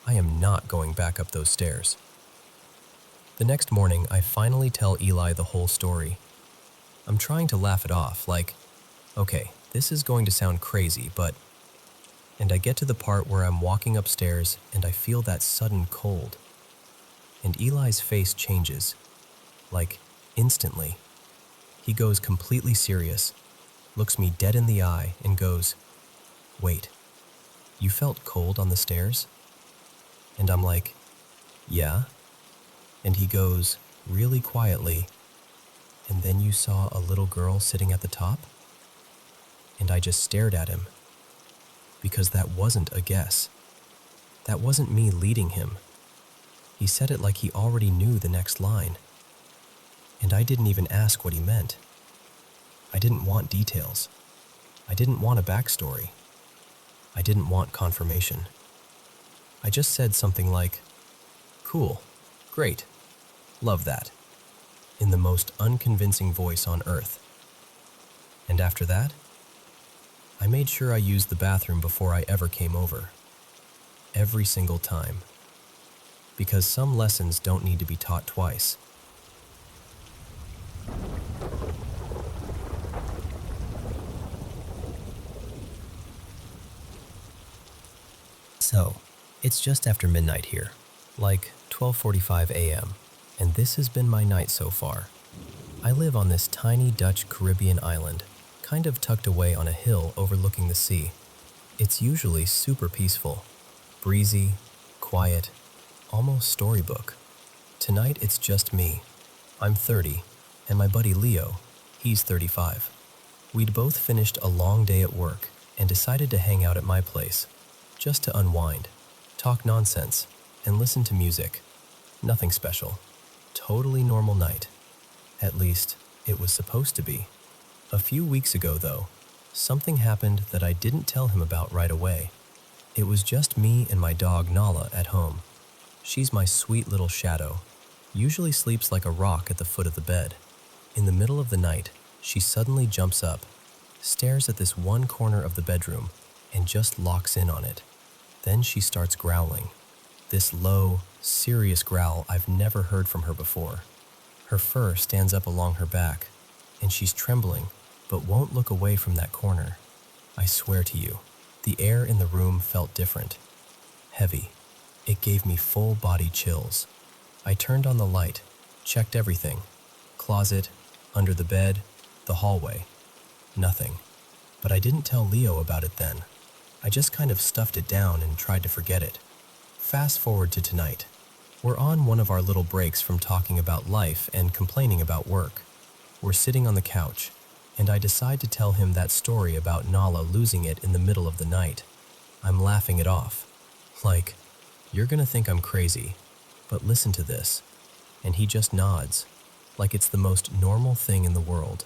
I am not going back up those stairs. The next morning, I finally tell Eli the whole story. I'm trying to laugh it off, like, okay, this is going to sound crazy, but... And I get to the part where I'm walking upstairs and I feel that sudden cold. And Eli's face changes, like, instantly. He goes completely serious, looks me dead in the eye, and goes, wait, you felt cold on the stairs? And I'm like, yeah? And he goes, really quietly, and then you saw a little girl sitting at the top? And I just stared at him, because that wasn't a guess. That wasn't me leading him. He said it like he already knew the next line. And I didn't even ask what he meant. I didn't want details. I didn't want a backstory. I didn't want confirmation. I just said something like, cool, great, love that, in the most unconvincing voice on earth. And after that, I made sure I used the bathroom before I ever came over. Every single time. Because some lessons don't need to be taught twice. It's just after midnight here, like 12:45 a.m., and this has been my night so far. I live on this tiny Dutch Caribbean island, kind of tucked away on a hill overlooking the sea. It's usually super peaceful, breezy, quiet, almost storybook. Tonight it's just me. I'm 30, and my buddy Leo, he's 35. We'd both finished a long day at work and decided to hang out at my place, just to unwind, talk nonsense, and listen to music. Nothing special. Totally normal night. At least, it was supposed to be. A few weeks ago, though, something happened that I didn't tell him about right away. It was just me and my dog Nala at home. She's my sweet little shadow. Usually sleeps like a rock at the foot of the bed. In the middle of the night, she suddenly jumps up, stares at this one corner of the bedroom, and just locks in on it. Then she starts growling. This low, serious growl I've never heard from her before. Her fur stands up along her back, and she's trembling, but won't look away from that corner. I swear to you, the air in the room felt different. Heavy. It gave me full body chills. I turned on the light, checked everything. Closet, under the bed, the hallway. Nothing. But I didn't tell Leo about it then. I just kind of stuffed it down and tried to forget it. Fast forward to tonight. We're on one of our little breaks from talking about life and complaining about work. We're sitting on the couch, and I decide to tell him that story about Nala losing it in the middle of the night. I'm laughing it off. Like, you're gonna think I'm crazy, but listen to this. And he just nods, like it's the most normal thing in the world.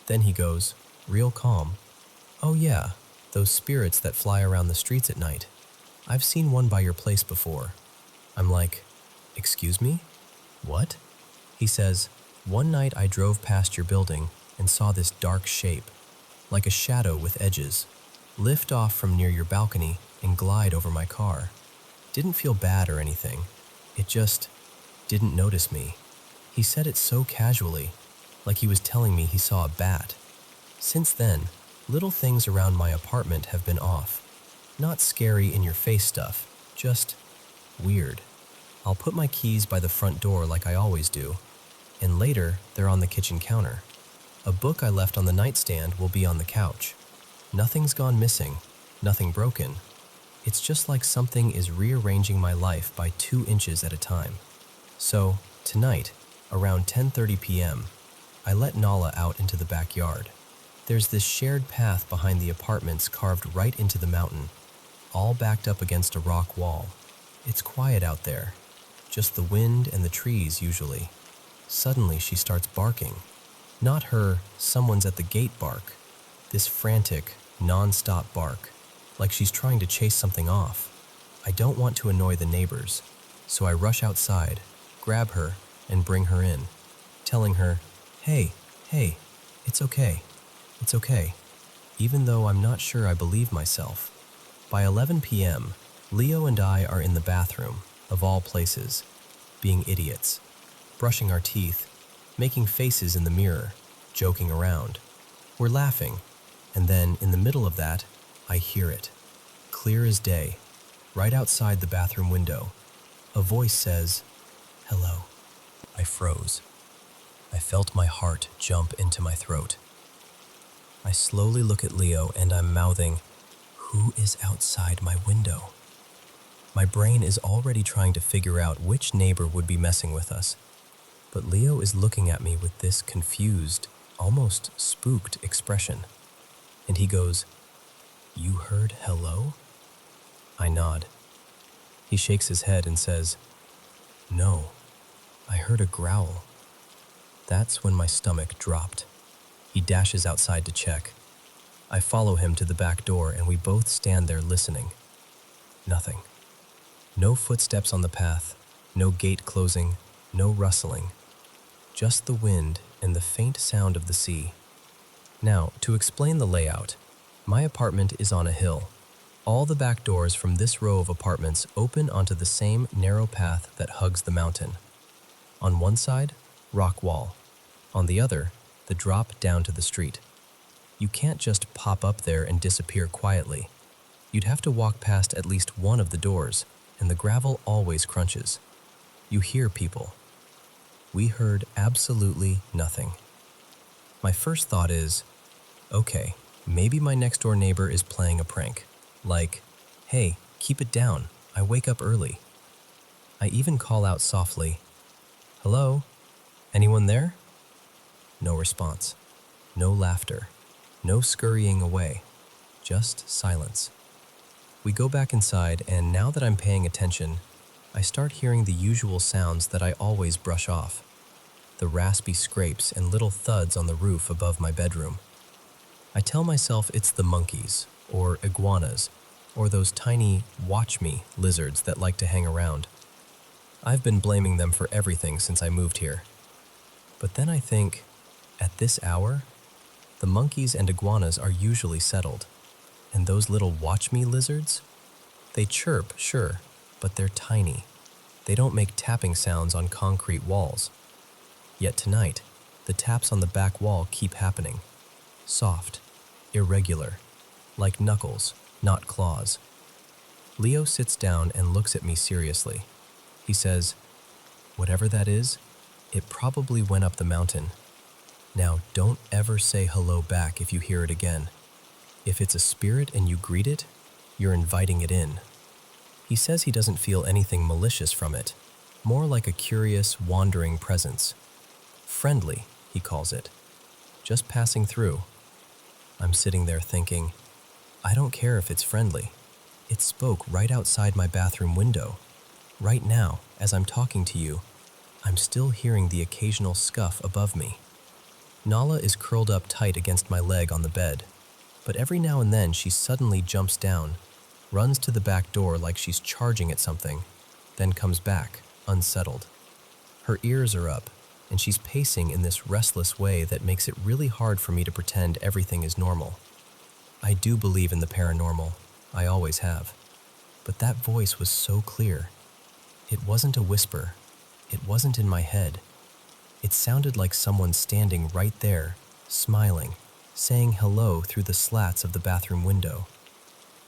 Then he goes, real calm, "Oh yeah, those spirits that fly around the streets at night. I've seen one by your place before." I'm like, "Excuse me? What?" He says, "One night I drove past your building and saw this dark shape, like a shadow with edges, lift off from near your balcony and glide over my car. Didn't feel bad or anything. It just didn't notice me." He said it so casually, like he was telling me he saw a bat. Since then, little things around my apartment have been off. Not scary in-your-face stuff, just weird. I'll put my keys by the front door like I always do, and later they're on the kitchen counter. A book I left on the nightstand will be on the couch. Nothing's gone missing, nothing broken. It's just like something is rearranging my life by 2 inches at a time. So, tonight, around 10:30 p.m., I let Nala out into the backyard. There's this shared path behind the apartments carved right into the mountain, all backed up against a rock wall. It's quiet out there, just the wind and the trees usually. Suddenly she starts barking. Not her, someone's at the gate bark. This frantic, non-stop bark, like she's trying to chase something off. I don't want to annoy the neighbors, so I rush outside, grab her, and bring her in, telling her, hey, it's okay, even though I'm not sure I believe myself. By 11 p.m., Leo and I are in the bathroom, of all places, being idiots, brushing our teeth, making faces in the mirror, joking around. We're laughing, and then in the middle of that, I hear it, clear as day, right outside the bathroom window. A voice says, "Hello." I froze. I felt my heart jump into my throat. I slowly look at Leo and I'm mouthing, "Who is outside my window?" My brain is already trying to figure out which neighbor would be messing with us, but Leo is looking at me with this confused, almost spooked expression. And he goes, "You heard hello?" I nod. He shakes his head and says, "No, I heard a growl." That's when my stomach dropped. He dashes outside to check. I follow him to the back door and we both stand there listening. Nothing. No footsteps on the path, no gate closing, no rustling. Just the wind and the faint sound of the sea. Now, to explain the layout, my apartment is on a hill. All the back doors from this row of apartments open onto the same narrow path that hugs the mountain. On one side, rock wall. On the other, the drop down to the street. You can't just pop up there and disappear quietly. You'd have to walk past at least one of the doors, and the gravel always crunches. You hear people. We heard absolutely nothing. My first thought is, okay, maybe my next door neighbor is playing a prank. Like, hey, keep it down, I wake up early. I even call out softly, hello, anyone there? No response, no laughter, no scurrying away, just silence. We go back inside, and now that I'm paying attention, I start hearing the usual sounds that I always brush off. The raspy scrapes and little thuds on the roof above my bedroom. I tell myself it's the monkeys, or iguanas, or those tiny watch me lizards that like to hang around. I've been blaming them for everything since I moved here. But then I think, at this hour, the monkeys and iguanas are usually settled. And those little watch me lizards? They chirp, sure, but they're tiny. They don't make tapping sounds on concrete walls. Yet tonight, the taps on the back wall keep happening. Soft, irregular, like knuckles, not claws. Leo sits down and looks at me seriously. He says, whatever that is, it probably went up the mountain. Now, don't ever say hello back if you hear it again. If it's a spirit and you greet it, you're inviting it in. He says he doesn't feel anything malicious from it, more like a curious, wandering presence. Friendly, he calls it. Just passing through. I'm sitting there thinking, I don't care if it's friendly. It spoke right outside my bathroom window. Right now, as I'm talking to you, I'm still hearing the occasional scuff above me. Nala is curled up tight against my leg on the bed, but every now and then she suddenly jumps down, runs to the back door like she's charging at something, then comes back, unsettled. Her ears are up, and she's pacing in this restless way that makes it really hard for me to pretend everything is normal. I do believe in the paranormal, I always have. But that voice was so clear. It wasn't a whisper. It wasn't in my head. It sounded like someone standing right there, smiling, saying hello through the slats of the bathroom window.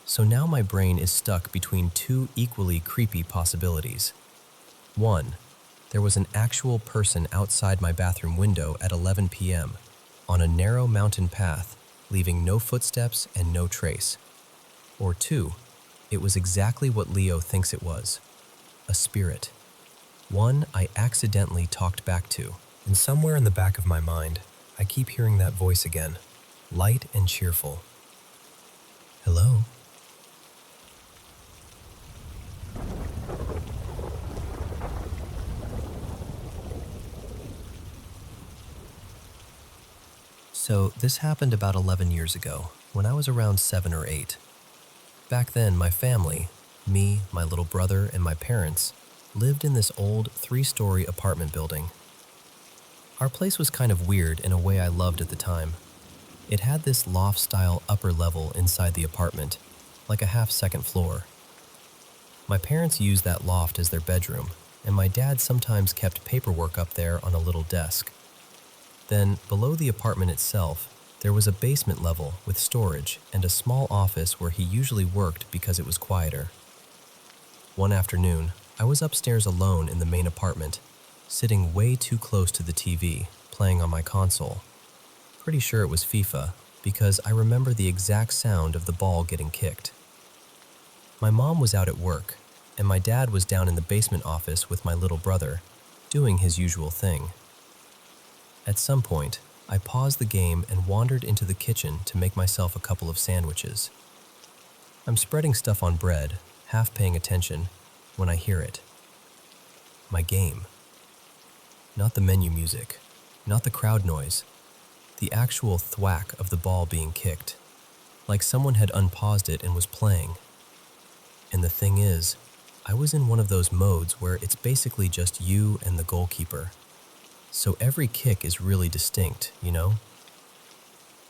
So now my brain is stuck between two equally creepy possibilities. One, there was an actual person outside my bathroom window at 11 p.m. on a narrow mountain path, leaving no footsteps and no trace. Or two, it was exactly what Leo thinks it was, a spirit. One I accidentally talked back to, and somewhere in the back of my mind, I keep hearing that voice again, light and cheerful. Hello? So this happened about 11 years ago, when I was around 7 or 8. Back then, my family, me, my little brother, and my parents, lived in this old 3-story apartment building. Our place was kind of weird in a way I loved at the time. It had this loft-style upper level inside the apartment, like a half-second floor. My parents used that loft as their bedroom, and my dad sometimes kept paperwork up there on a little desk. Then, below the apartment itself, there was a basement level with storage and a small office where he usually worked because it was quieter. One afternoon, I was upstairs alone in the main apartment, sitting way too close to the TV, playing on my console. Pretty sure it was FIFA, because I remember the exact sound of the ball getting kicked. My mom was out at work, and my dad was down in the basement office with my little brother, doing his usual thing. At some point, I paused the game and wandered into the kitchen to make myself a couple of sandwiches. I'm spreading stuff on bread, half paying attention, when I hear it. My game. Not the menu music, not the crowd noise, the actual thwack of the ball being kicked, like someone had unpaused it and was playing. And the thing is, I was in one of those modes where it's basically just you and the goalkeeper. So every kick is really distinct, you know?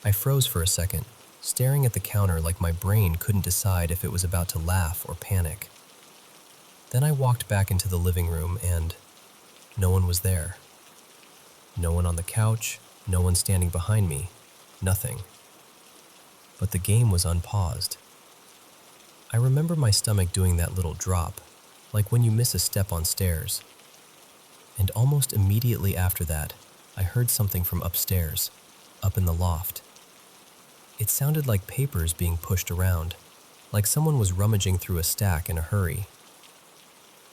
I froze for a second, staring at the counter like my brain couldn't decide if it was about to laugh or panic. Then I walked back into the living room and no one was there. No one on the couch, no one standing behind me, nothing. But the game was unpaused. I remember my stomach doing that little drop, like when you miss a step on stairs. And almost immediately after that, I heard something from upstairs, up in the loft. It sounded like papers being pushed around, like someone was rummaging through a stack in a hurry.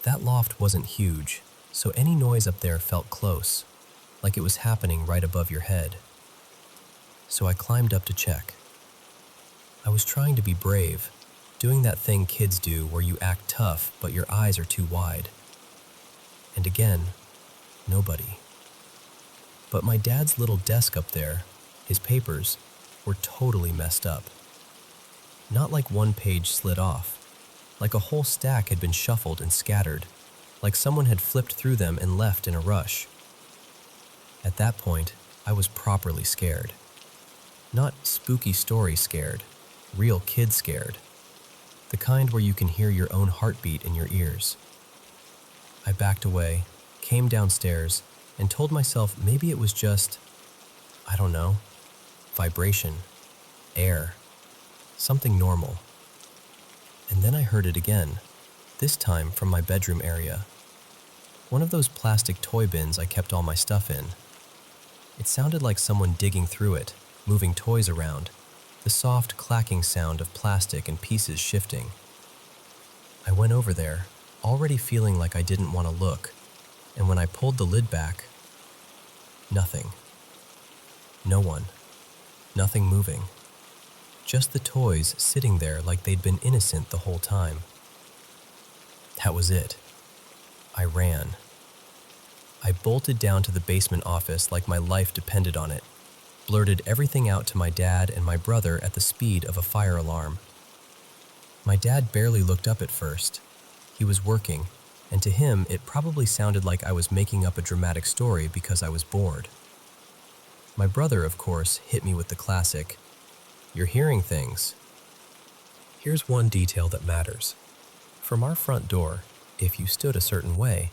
That loft wasn't huge, so any noise up there felt close, like it was happening right above your head. So I climbed up to check. I was trying to be brave, doing that thing kids do where you act tough but your eyes are too wide. And again, nobody. But my dad's little desk up there, his papers, were totally messed up. Not like one page slid off, like a whole stack had been shuffled and scattered, like someone had flipped through them and left in a rush. At that point, I was properly scared. Not spooky story scared, real kid scared. The kind where you can hear your own heartbeat in your ears. I backed away, came downstairs, and told myself maybe it was just, I don't know, vibration, air, something normal. And then I heard it again, this time from my bedroom area. One of those plastic toy bins I kept all my stuff in. It sounded like someone digging through it, moving toys around, the soft clacking sound of plastic and pieces shifting. I went over there, already feeling like I didn't want to look, and when I pulled the lid back, nothing. No one. Nothing moving. Just the toys sitting there like they'd been innocent the whole time. That was it. I ran. I bolted down to the basement office like my life depended on it, blurted everything out to my dad and my brother at the speed of a fire alarm. My dad barely looked up at first. He was working, and to him it probably sounded like I was making up a dramatic story because I was bored. My brother, of course, hit me with the classic, "You're hearing things." Here's one detail that matters. From our front door, if you stood a certain way,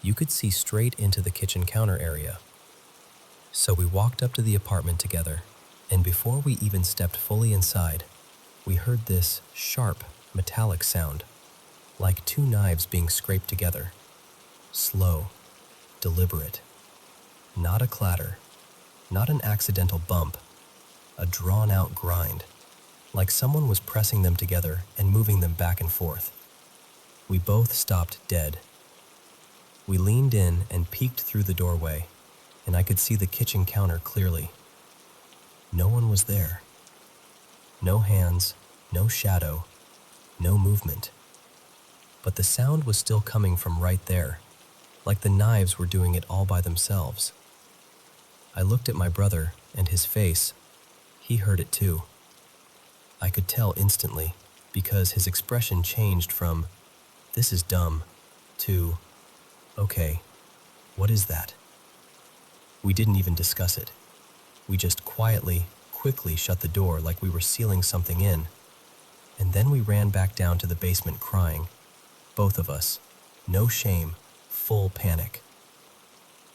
you could see straight into the kitchen counter area. So we walked up to the apartment together, and before we even stepped fully inside, we heard this sharp, metallic sound, like two knives being scraped together. Slow, deliberate. Not a clatter, not an accidental bump, a drawn-out grind, like someone was pressing them together and moving them back and forth. We both stopped dead. We leaned in and peeked through the doorway, and I could see the kitchen counter clearly. No one was there. No hands, no shadow, no movement. But the sound was still coming from right there, like the knives were doing it all by themselves. I looked at my brother, and his face, he heard it too. I could tell instantly, because his expression changed from, "This is dumb," to, "Okay, what is that?" We didn't even discuss it. We just quickly shut the door like we were sealing something in, and then we ran back down to the basement crying, both of us, no shame, full panic.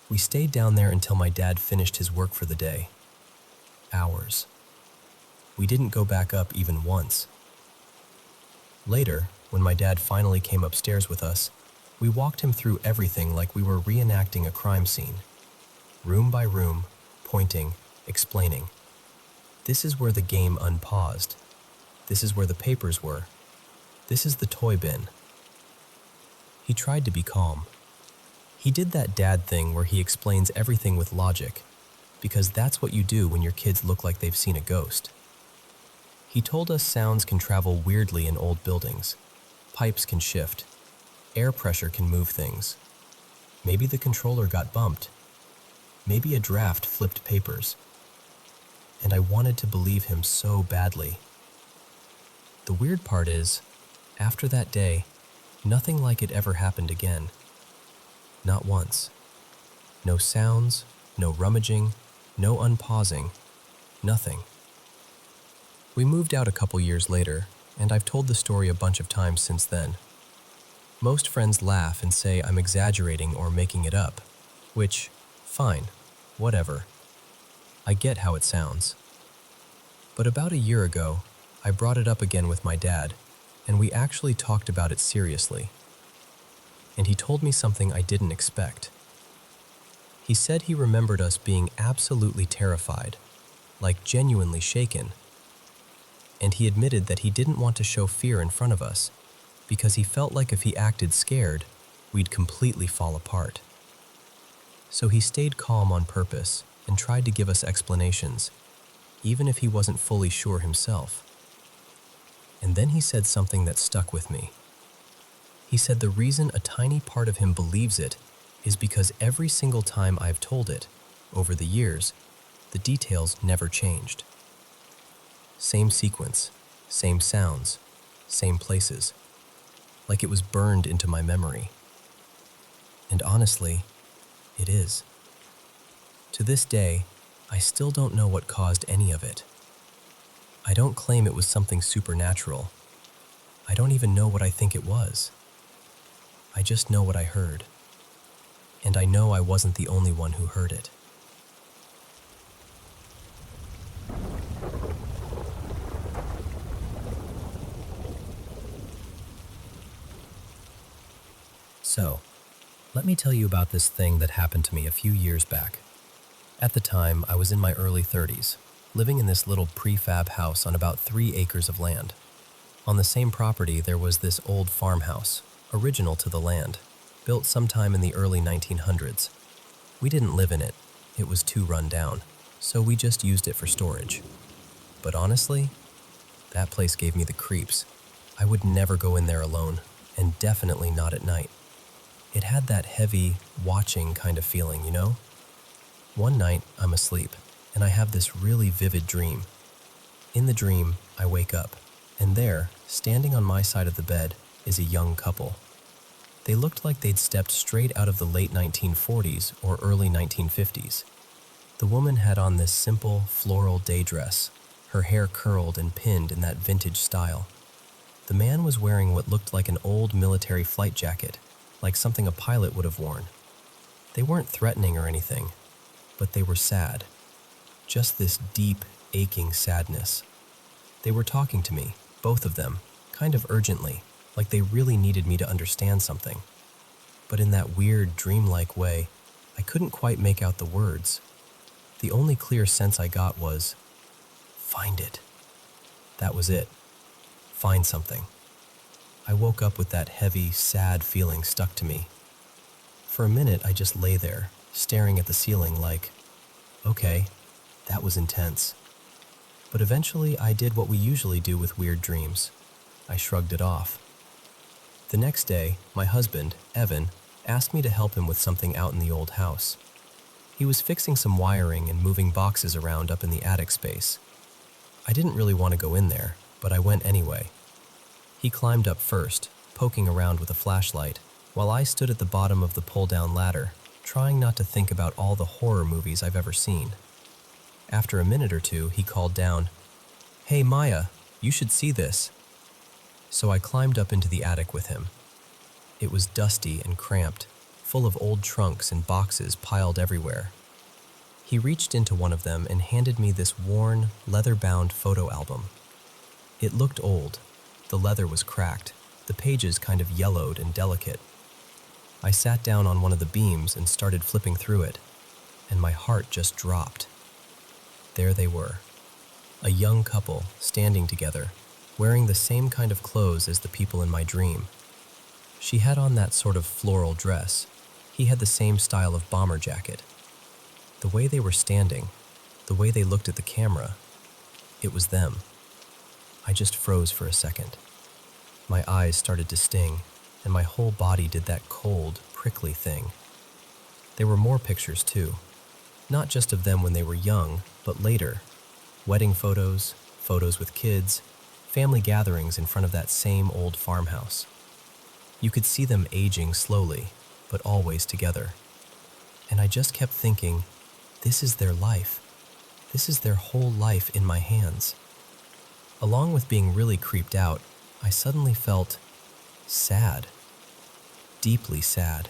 We stayed down there until my dad finished his work for the day. Hours. We didn't go back up even once. Later, when my dad finally came upstairs with us, we walked him through everything like we were reenacting a crime scene. Room by room, pointing, explaining. This is where the game unpaused. This is where the papers were. This is the toy bin. He tried to be calm. He did that dad thing where he explains everything with logic, because that's what you do when your kids look like they've seen a ghost. He told us sounds can travel weirdly in old buildings. Pipes can shift. Air pressure can move things. Maybe the controller got bumped. Maybe a draft flipped papers. And I wanted to believe him so badly. The weird part is, after that day, nothing like it ever happened again. Not once. No sounds, no rummaging, no unpausing, nothing. We moved out a couple years later, and I've told the story a bunch of times since then. Most friends laugh and say I'm exaggerating or making it up, which, fine, whatever. I get how it sounds. But about a year ago, I brought it up again with my dad, and we actually talked about it seriously. and he told me something I didn't expect. He said he remembered us being absolutely terrified, like genuinely shaken, and he admitted that he didn't want to show fear in front of us because he felt like if he acted scared, we'd completely fall apart. So he stayed calm on purpose and tried to give us explanations, even if he wasn't fully sure himself. And then he said something that stuck with me. He said the reason a tiny part of him believes it is because every single time I've told it, over the years, the details never changed. Same sequence, same sounds, same places, like it was burned into my memory. And honestly, it is. To this day, I still don't know what caused any of it. I don't claim it was something supernatural. I don't even know what I think it was. I just know what I heard. And I know I wasn't the only one who heard it. So, let me tell you about this thing that happened to me a few years back. At the time, I was in my early 30s, living in this little prefab house on about 3 acres of land. On the same property, there was this old farmhouse, original to the land, built sometime in the early 1900s. We didn't live in it. It was too run down, so we just used it for storage. But honestly, that place gave me the creeps. I would never go in there alone, and definitely not at night. It had that heavy, watching kind of feeling, you know? One night, I'm asleep, and I have this really vivid dream. In the dream, I wake up, and there, standing on my side of the bed, is a young couple. They looked like they'd stepped straight out of the late 1940s or early 1950s. The woman had on this simple, floral day dress, her hair curled and pinned in that vintage style. The man was wearing what looked like an old military flight jacket, like something a pilot would have worn. They weren't threatening or anything, but they were sad. Just this deep, aching sadness. They were talking to me, both of them, kind of urgently, like they really needed me to understand something. But in that weird, dreamlike way, I couldn't quite make out the words. The only clear sense I got was, "Find it." That was it. Find something. I woke up with that heavy, sad feeling stuck to me. For a minute, I just lay there, staring at the ceiling like, okay, that was intense. But eventually, I did what we usually do with weird dreams. I shrugged it off. The next day, my husband, Evan, asked me to help him with something out in the old house. He was fixing some wiring and moving boxes around up in the attic space. I didn't really want to go in there, but I went anyway. He climbed up first, poking around with a flashlight, while I stood at the bottom of the pull-down ladder, trying not to think about all the horror movies I've ever seen. After a minute or two, he called down, "Hey Maya, you should see this." So I climbed up into the attic with him. It was dusty and cramped, full of old trunks and boxes piled everywhere. He reached into one of them and handed me this worn, leather-bound photo album. It looked old. The leather was cracked, the pages kind of yellowed and delicate. I sat down on one of the beams and started flipping through it, and my heart just dropped. There they were, a young couple standing together, wearing the same kind of clothes as the people in my dream. She had on that sort of floral dress. He had the same style of bomber jacket. The way they were standing, the way they looked at the camera, it was them. I just froze for a second. My eyes started to sting, and my whole body did that cold, prickly thing. There were more pictures too, not just of them when they were young, but later. Wedding photos, photos with kids, family gatherings in front of that same old farmhouse. You could see them aging slowly, but always together. And I just kept thinking, this is their life. This is their whole life in my hands. Along with being really creeped out, I suddenly felt sad. Deeply sad.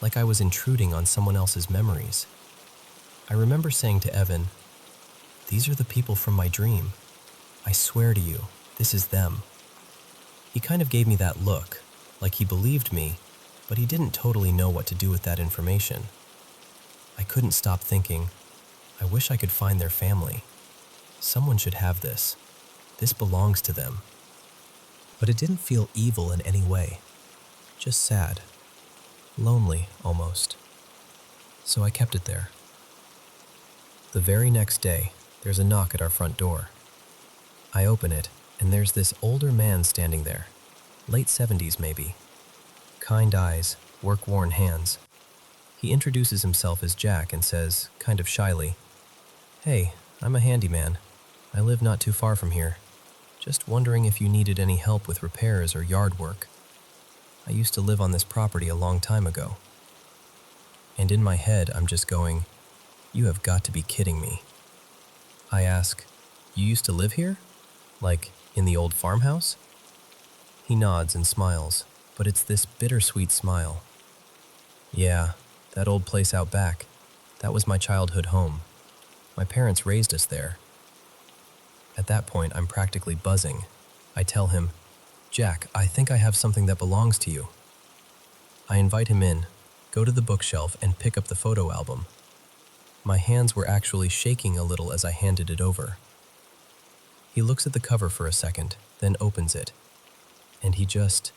Like I was intruding on someone else's memories. I remember saying to Evan, "These are the people from my dream. I swear to you, this is them." He kind of gave me that look, like he believed me, but he didn't totally know what to do with that information. I couldn't stop thinking, I wish I could find their family. Someone should have this. This belongs to them. But it didn't feel evil in any way. Just sad. Lonely, almost. So I kept it there. The very next day, there's a knock at our front door. I open it, and there's this older man standing there. Late 70s, maybe. Kind eyes, work-worn hands. He introduces himself as Jack and says, kind of shyly, "Hey, I'm a handyman. I live not too far from here. Just wondering if you needed any help with repairs or yard work. I used to live on this property a long time ago." And in my head, I'm just going, you have got to be kidding me. I ask, "You used to live here? Like, in the old farmhouse?" He nods and smiles, but it's this bittersweet smile. "Yeah, that old place out back. That was my childhood home. My parents raised us there." At that point, I'm practically buzzing. I tell him, "Jack, I think I have something that belongs to you." I invite him in, go to the bookshelf, and pick up the photo album. My hands were actually shaking a little as I handed it over. He looks at the cover for a second, then opens it, and he just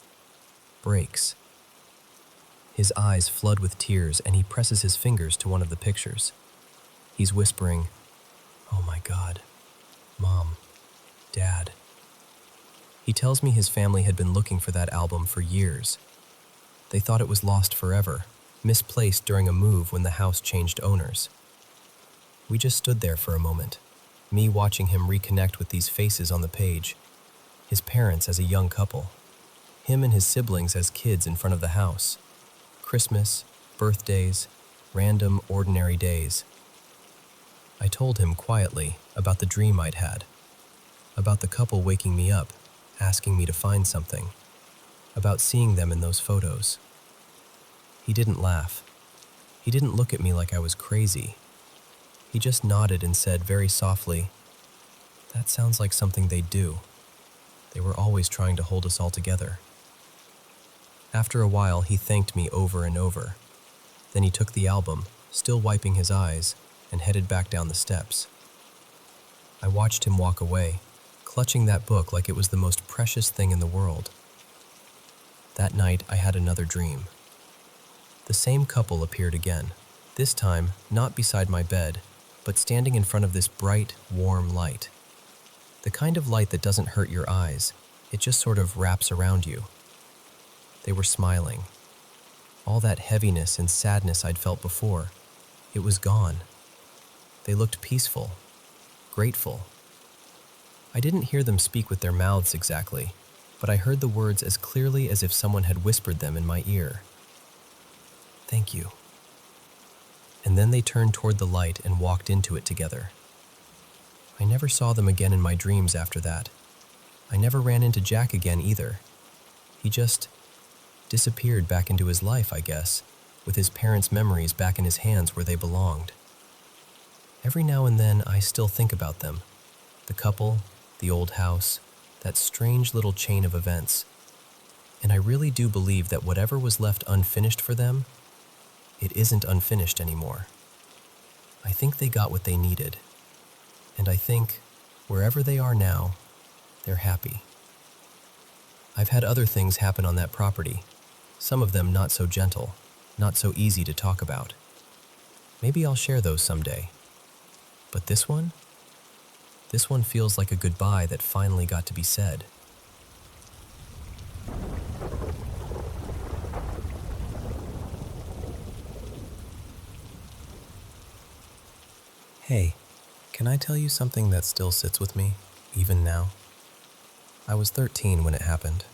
breaks. His eyes flood with tears, and he presses his fingers to one of the pictures. He's whispering, "Oh my God, Mom, Dad." He tells me his family had been looking for that album for years. They thought it was lost forever, misplaced during a move when the house changed owners. We just stood there for a moment, me watching him reconnect with these faces on the page. His parents as a young couple, him and his siblings as kids in front of the house. Christmas, birthdays, random, ordinary days. I told him quietly about the dream I'd had, about the couple waking me up, asking me to find something, about seeing them in those photos. He didn't laugh. He didn't look at me like I was crazy. He just nodded and said very softly, "That sounds like something they'd do. They were always trying to hold us all together." After a while, he thanked me over and over. Then he took the album, still wiping his eyes, and headed back down the steps. I watched him walk away, clutching that book like it was the most precious thing in the world. That night, I had another dream. The same couple appeared again, this time not beside my bed, but standing in front of this bright, warm light. The kind of light that doesn't hurt your eyes, it just sort of wraps around you. They were smiling. All that heaviness and sadness I'd felt before, it was gone. They looked peaceful, grateful. I didn't hear them speak with their mouths exactly, but I heard the words as clearly as if someone had whispered them in my ear. "Thank you." And then they turned toward the light and walked into it together. I never saw them again in my dreams after that. I never ran into Jack again either. He just disappeared back into his life, I guess, with his parents' memories back in his hands where they belonged. Every now and then I still think about them. The couple, the old house, that strange little chain of events. And I really do believe that whatever was left unfinished for them, it isn't unfinished anymore. I think they got what they needed. And I think, wherever they are now, they're happy. I've had other things happen on that property, some of them not so gentle, not so easy to talk about. Maybe I'll share those someday. But this one feels like a goodbye that finally got to be said. Hey, can I tell you something that still sits with me, even now? I was 13 when it happened.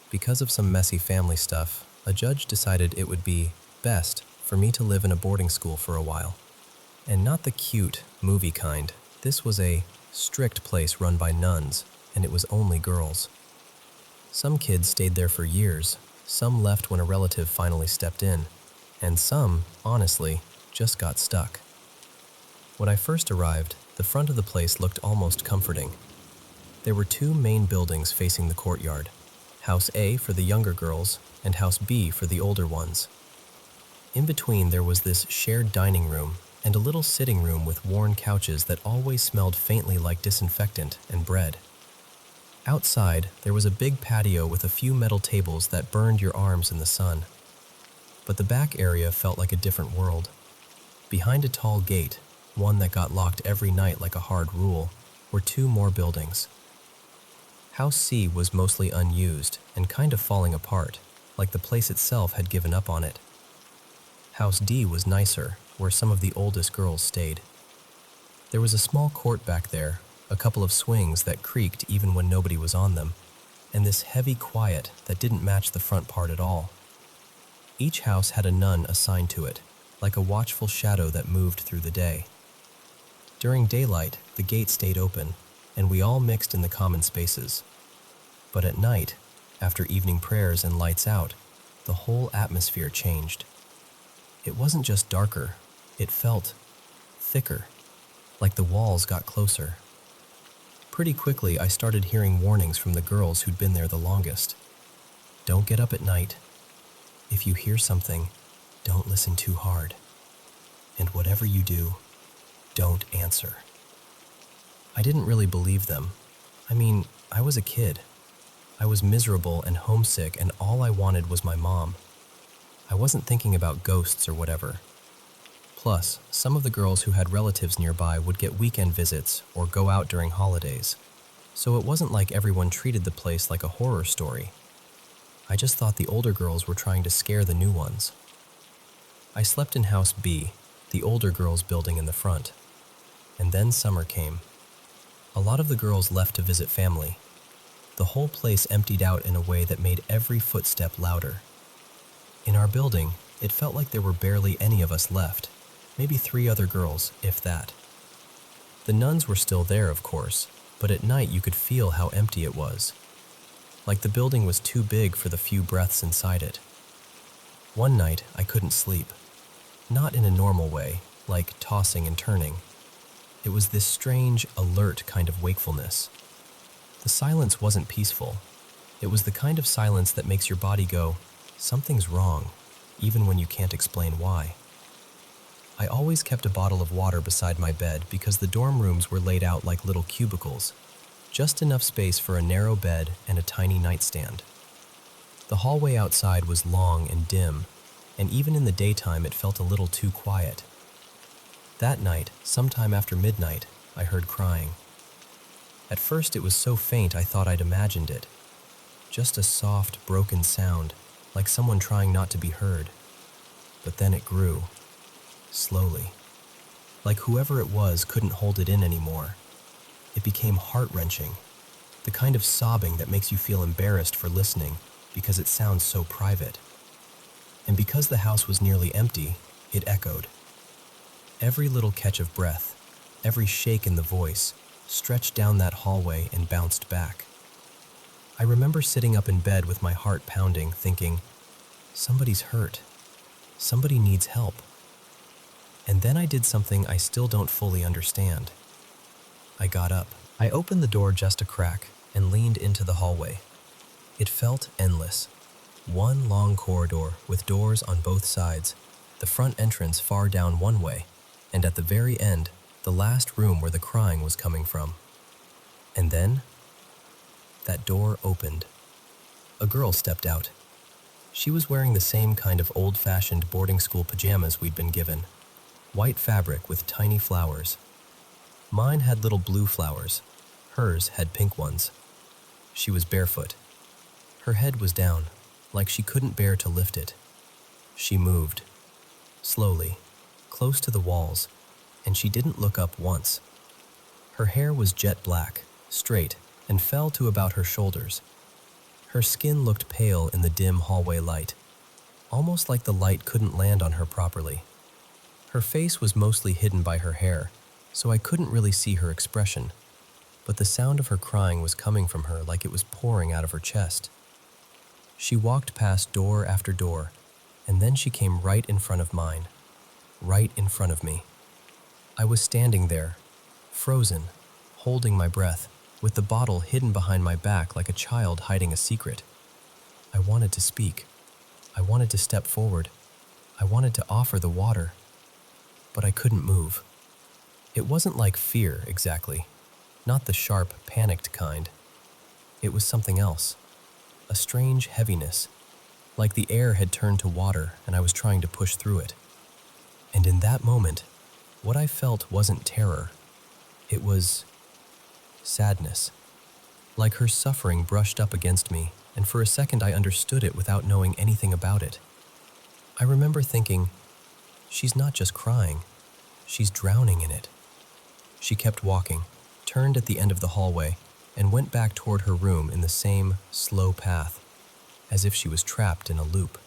Because of some messy family stuff, a judge decided it would be best for me to live in a boarding school for a while. And not the cute, movie kind. This was a strict place run by nuns, and it was only girls. Some kids stayed there for years, some left when a relative finally stepped in, and some, honestly, just got stuck. When I first arrived, the front of the place looked almost comforting. There were two main buildings facing the courtyard, House A for the younger girls, and House B for the older ones. In between, there was this shared dining room and a little sitting room with worn couches that always smelled faintly like disinfectant and bread. Outside, there was a big patio with a few metal tables that burned your arms in the sun. But the back area felt like a different world. Behind a tall gate, one that got locked every night like a hard rule, were two more buildings. House C was mostly unused and kind of falling apart, like the place itself had given up on it. House D was nicer, where some of the oldest girls stayed. There was a small court back there, a couple of swings that creaked even when nobody was on them, and this heavy quiet that didn't match the front part at all. Each house had a nun assigned to it, like a watchful shadow that moved through the day. During daylight, the gate stayed open, and we all mixed in the common spaces. But at night, after evening prayers and lights out, the whole atmosphere changed. It wasn't just darker, it felt thicker, like the walls got closer. Pretty quickly, I started hearing warnings from the girls who'd been there the longest. Don't get up at night. If you hear something, don't listen too hard. And whatever you do, don't answer. I didn't really believe them. I mean, I was a kid. I was miserable and homesick, and all I wanted was my mom. I wasn't thinking about ghosts or whatever. Plus, some of the girls who had relatives nearby would get weekend visits or go out during holidays, so it wasn't like everyone treated the place like a horror story. I just thought the older girls were trying to scare the new ones. I slept in House B, the older girls' building in the front. And then summer came. A lot of the girls left to visit family. The whole place emptied out in a way that made every footstep louder. In our building, it felt like there were barely any of us left, maybe 3 other girls, if that. The nuns were still there, of course, but at night you could feel how empty it was. Like the building was too big for the few breaths inside it. One night, I couldn't sleep. Not in a normal way, like tossing and turning. It was this strange, alert kind of wakefulness. The silence wasn't peaceful. It was the kind of silence that makes your body go, something's wrong, even when you can't explain why. I always kept a bottle of water beside my bed because the dorm rooms were laid out like little cubicles, just enough space for a narrow bed and a tiny nightstand. The hallway outside was long and dim, and even in the daytime it felt a little too quiet. That night, sometime after midnight, I heard crying. At first it was so faint I thought I'd imagined it. Just a soft, broken sound, like someone trying not to be heard. But then it grew. Slowly. Like whoever it was couldn't hold it in anymore. It became heart-wrenching, the kind of sobbing that makes you feel embarrassed for listening because it sounds so private. And because the house was nearly empty, it echoed. Every little catch of breath, every shake in the voice, stretched down that hallway and bounced back. I remember sitting up in bed with my heart pounding, thinking, somebody's hurt. Somebody needs help. And then I did something I still don't fully understand. I got up. I opened the door just a crack and leaned into the hallway. It felt endless. One long corridor with doors on both sides, the front entrance far down one way, and at the very end, the last room where the crying was coming from. And then, that door opened. A girl stepped out. She was wearing the same kind of old-fashioned boarding school pajamas we'd been given. White fabric with tiny flowers. Mine had little blue flowers. Hers had pink ones. She was barefoot. Her head was down, like she couldn't bear to lift it. She moved. Slowly, close to the walls, and she didn't look up once. Her hair was jet black, straight, and fell to about her shoulders. Her skin looked pale in the dim hallway light, almost like the light couldn't land on her properly. Her face was mostly hidden by her hair, so I couldn't really see her expression, but the sound of her crying was coming from her like it was pouring out of her chest. She walked past door after door, and then she came right in front of mine, right in front of me. I was standing there, frozen, holding my breath, with the bottle hidden behind my back like a child hiding a secret. I wanted to speak. I wanted to step forward. I wanted to offer the water. But I couldn't move. It wasn't like fear, exactly. Not the sharp, panicked kind. It was something else. A strange heaviness, like the air had turned to water and I was trying to push through it. And in that moment, what I felt wasn't terror. It was sadness. Like her suffering brushed up against me, and for a second I understood it without knowing anything about it. I remember thinking, she's not just crying, she's drowning in it. She kept walking, turned at the end of the hallway, and went back toward her room in the same slow path, as if she was trapped in a loop.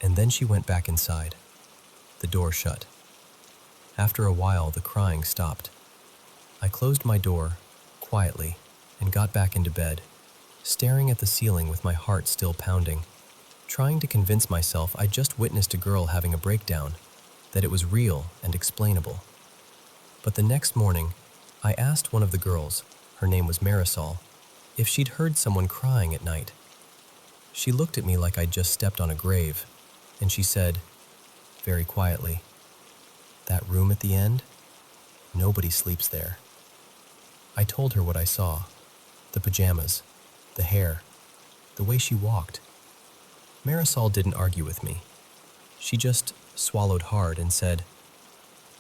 And then she went back inside. The door shut. After a while, the crying stopped. I closed my door, quietly, and got back into bed, staring at the ceiling with my heart still pounding, trying to convince myself I'd just witnessed a girl having a breakdown, that it was real and explainable. But the next morning, I asked one of the girls, her name was Marisol, if she'd heard someone crying at night. She looked at me like I'd just stepped on a grave, and she said, very quietly, "That room at the end? Nobody sleeps there." I told her what I saw, the pajamas, the hair, the way she walked. Marisol didn't argue with me. She just swallowed hard and said,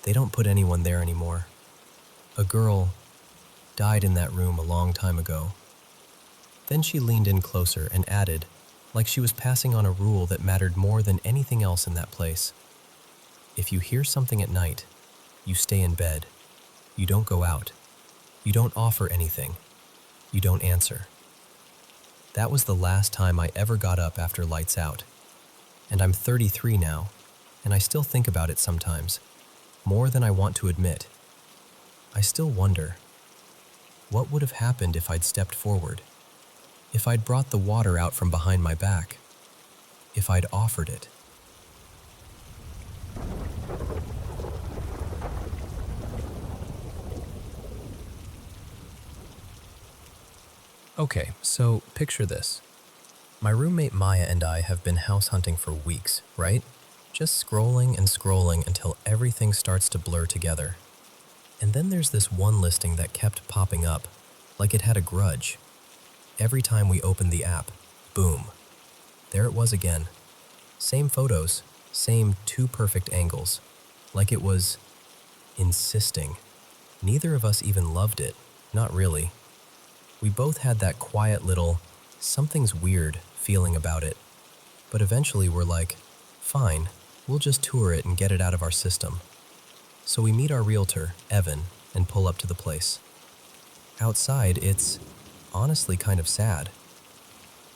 "They don't put anyone there anymore. A girl died in that room a long time ago." Then she leaned in closer and added, like she was passing on a rule that mattered more than anything else in that place, "If you hear something at night, you stay in bed. You don't go out. You don't offer anything. You don't answer." That was the last time I ever got up after lights out. And I'm 33 now, and I still think about it sometimes, more than I want to admit. I still wonder, what would have happened if I'd stepped forward? If I'd brought the water out from behind my back? If I'd offered it? Okay, so picture this. My roommate Maya and I have been house hunting for weeks, right? Just scrolling and scrolling until everything starts to blur together. And then there's this one listing that kept popping up, like it had a grudge. Every time we opened the app, boom, there it was again. Same photos, same two perfect angles, like it was insisting. Neither of us even loved it, not really. We both had that quiet little, something's weird feeling about it. But eventually we're like, fine, we'll just tour it and get it out of our system. So we meet our realtor, Evan, and pull up to the place. Outside, it's honestly kind of sad.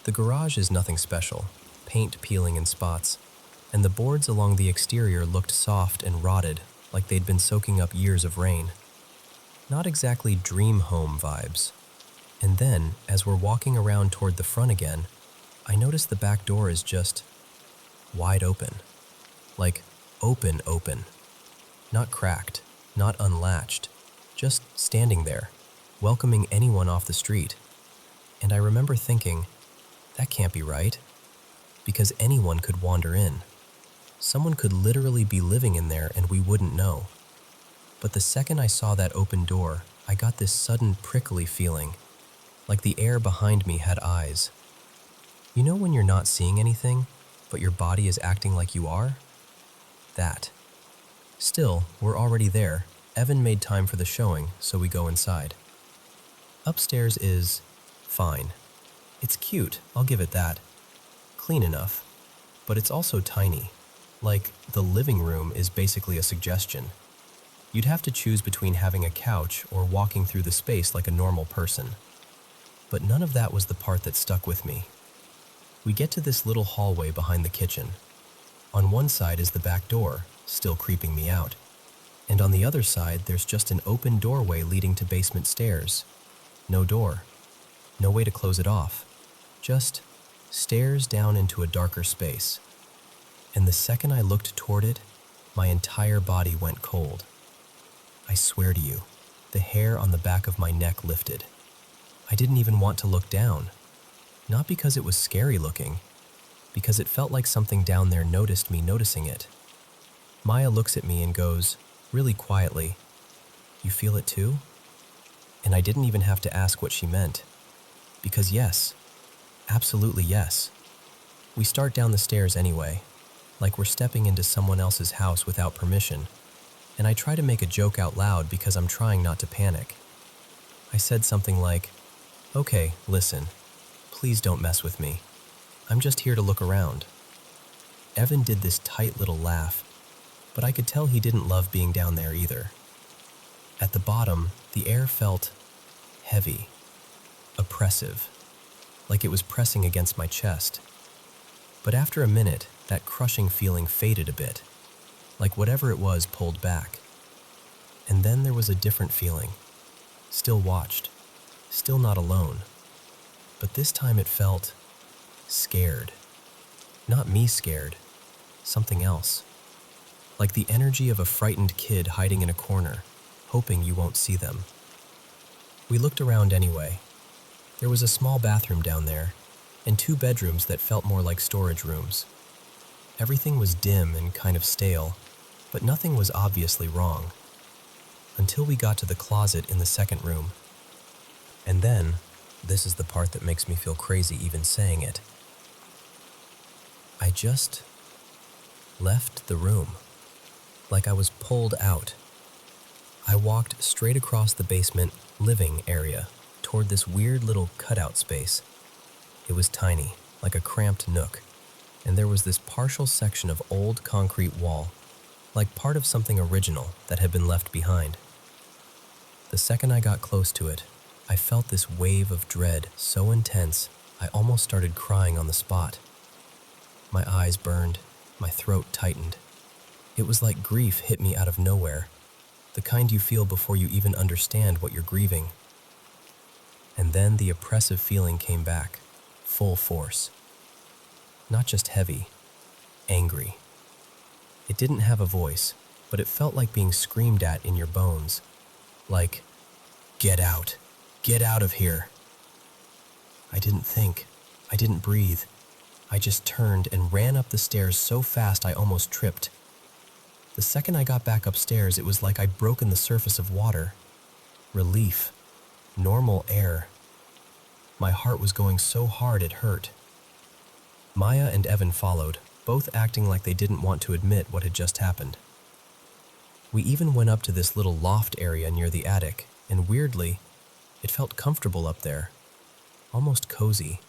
The garage is nothing special, paint peeling in spots, and the boards along the exterior looked soft and rotted, like they'd been soaking up years of rain. Not exactly dream home vibes. And then, as we're walking around toward the front again, I notice the back door is just wide open. Like, open. Not cracked, not unlatched, just standing there, welcoming anyone off the street. And I remember thinking, that can't be right, because anyone could wander in. Someone could literally be living in there and we wouldn't know. But the second I saw that open door, I got this sudden prickly feeling, like the air behind me had eyes. You know when you're not seeing anything, but your body is acting like you are? That. Still, we're already there. Evan made time for the showing, so we go inside. Upstairs is fine. It's cute, I'll give it that. Clean enough. But it's also tiny. Like, the living room is basically a suggestion. You'd have to choose between having a couch or walking through the space like a normal person. But none of that was the part that stuck with me. We get to this little hallway behind the kitchen. On one side is the back door, still creeping me out. And on the other side, there's just an open doorway leading to basement stairs. No door. No way to close it off. Just stairs down into a darker space. And the second I looked toward it, my entire body went cold. I swear to you, the hair on the back of my neck lifted. I didn't even want to look down. Not because it was scary looking, because it felt like something down there noticed me noticing it. Maya looks at me and goes, really quietly, "You feel it too?" And I didn't even have to ask what she meant. Because yes, absolutely yes. We start down the stairs anyway, like we're stepping into someone else's house without permission, and I try to make a joke out loud because I'm trying not to panic. I said something like, "Okay, listen, please don't mess with me. I'm just here to look around." Evan did this tight little laugh, but I could tell he didn't love being down there either. At the bottom, the air felt heavy, oppressive, like it was pressing against my chest. But after a minute, that crushing feeling faded a bit, like whatever it was pulled back. And then there was a different feeling. Still watched, still not alone. But this time it felt scared. Not me scared, something else. Like the energy of a frightened kid hiding in a corner, hoping you won't see them. We looked around anyway. There was a small bathroom down there, and 2 bedrooms that felt more like storage rooms. Everything was dim and kind of stale, but nothing was obviously wrong. Until we got to the closet in the second room. And then, this is the part that makes me feel crazy even saying it. I just left the room, like I was pulled out. I walked straight across the basement living area toward this weird little cutout space. It was tiny, like a cramped nook, and there was this partial section of old concrete wall, like part of something original that had been left behind. The second I got close to it, I felt this wave of dread so intense I almost started crying on the spot. My eyes burned, my throat tightened. It was like grief hit me out of nowhere, the kind you feel before you even understand what you're grieving. And then the oppressive feeling came back, full force. Not just heavy, angry. It didn't have a voice, but it felt like being screamed at in your bones. Like, get out of here. I didn't think, I didn't breathe. I just turned and ran up the stairs so fast I almost tripped. The second I got back upstairs, it was like I'd broken the surface of water. Relief. Normal air. My heart was going so hard it hurt. Maya and Evan followed, both acting like they didn't want to admit what had just happened. We even went up to this little loft area near the attic, and weirdly, it felt comfortable up there. Almost cozy.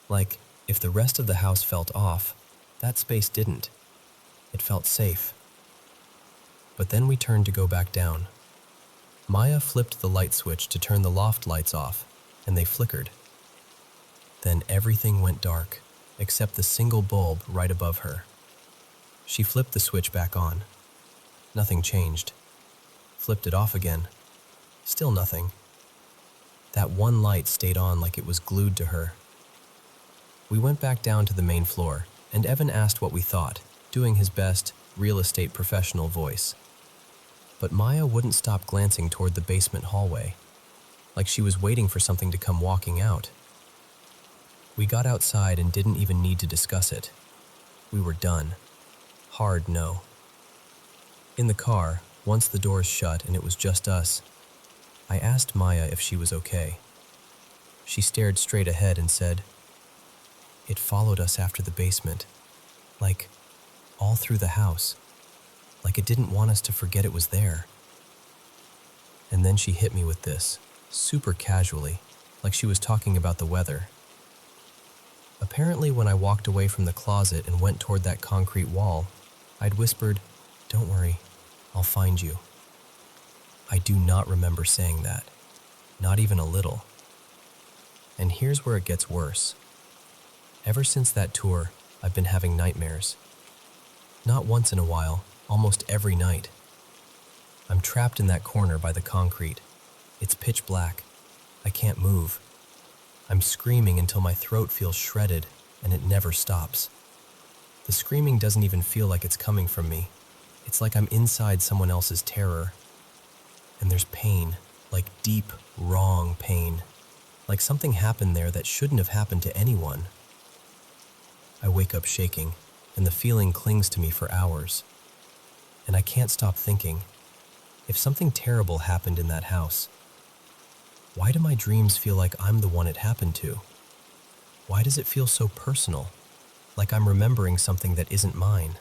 Like, if the rest of the house felt off, that space didn't. It felt safe. But then we turned to go back down. Maya flipped the light switch to turn the loft lights off, and they flickered. Then everything went dark, except the single bulb right above her. She flipped the switch back on. Nothing changed. Flipped it off again. Still nothing. That one light stayed on like it was glued to her. We went back down to the main floor, and Evan asked what we thought, doing his best real estate professional voice. But Maya wouldn't stop glancing toward the basement hallway, like she was waiting for something to come walking out. We got outside and didn't even need to discuss it. We were done. Hard no. In the car, once the doors shut and it was just us, I asked Maya if she was okay. She stared straight ahead and said, "It followed us after the basement, like all through the house, like it didn't want us to forget it was there." And then she hit me with this, super casually, like she was talking about the weather. Apparently, when I walked away from the closet and went toward that concrete wall, I'd whispered, "Don't worry, I'll find you." I do not remember saying that, not even a little. And here's where it gets worse. Ever since that tour, I've been having nightmares. Not once in a while, almost every night. I'm trapped in that corner by the concrete. It's pitch black. I can't move. I'm screaming until my throat feels shredded, and it never stops. The screaming doesn't even feel like it's coming from me. It's like I'm inside someone else's terror. And there's pain, like deep, wrong pain. like something happened there that shouldn't have happened to anyone. I wake up shaking, and the feeling clings to me for hours. And I can't stop thinking, if something terrible happened in that house, why do my dreams feel like I'm the one it happened to? Why does it feel so personal, like I'm remembering something that isn't mine?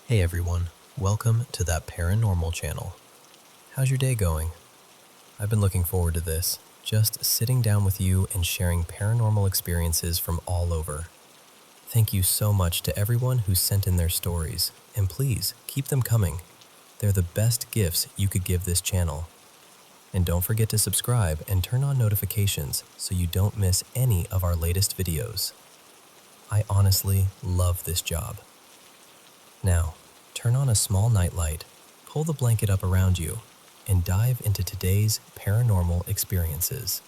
Hey everyone, welcome to that Paranormal channel. How's your day going? I've been looking forward to this, just sitting down with you and sharing paranormal experiences from all over. Thank you so much to everyone who sent in their stories, and please keep them coming. They're the best gifts you could give this channel. And don't forget to subscribe and turn on notifications so you don't miss any of our latest videos. I honestly love this job. Now, turn on a small nightlight, pull the blanket up around you, and dive into today's paranormal experiences.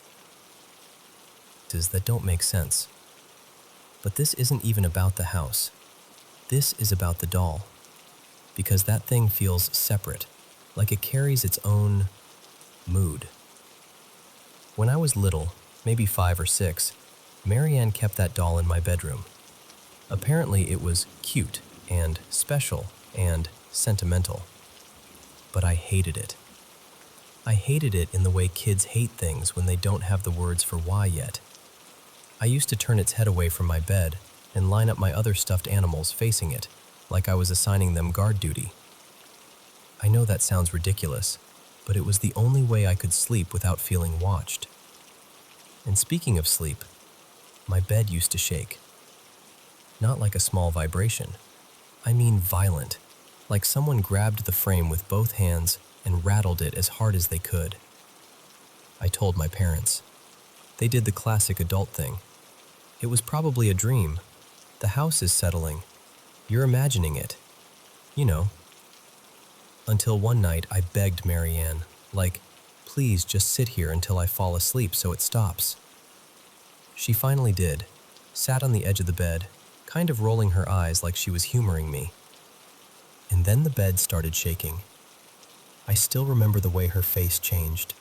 That don't make sense. But this isn't even about the house. This is about the doll. Because that thing feels separate, like it carries its own mood. When I was little, maybe 5 or 6, Marianne kept that doll in my bedroom. Apparently it was cute and special and sentimental. But I hated it. I hated it in the way kids hate things when they don't have the words for why yet. I used to turn its head away from my bed and line up my other stuffed animals facing it, like I was assigning them guard duty. I know that sounds ridiculous, but it was the only way I could sleep without feeling watched. And speaking of sleep, my bed used to shake. Not like a small vibration. I mean violent, like someone grabbed the frame with both hands and rattled it as hard as they could. I told my parents. They did the classic adult thing. It was probably a dream. The house is settling. You're imagining it. You know. Until one night I begged Marianne, like, please just sit here until I fall asleep so it stops. She finally did, sat on the edge of the bed, kind of rolling her eyes like she was humoring me. And then the bed started shaking. I still remember the way her face changed.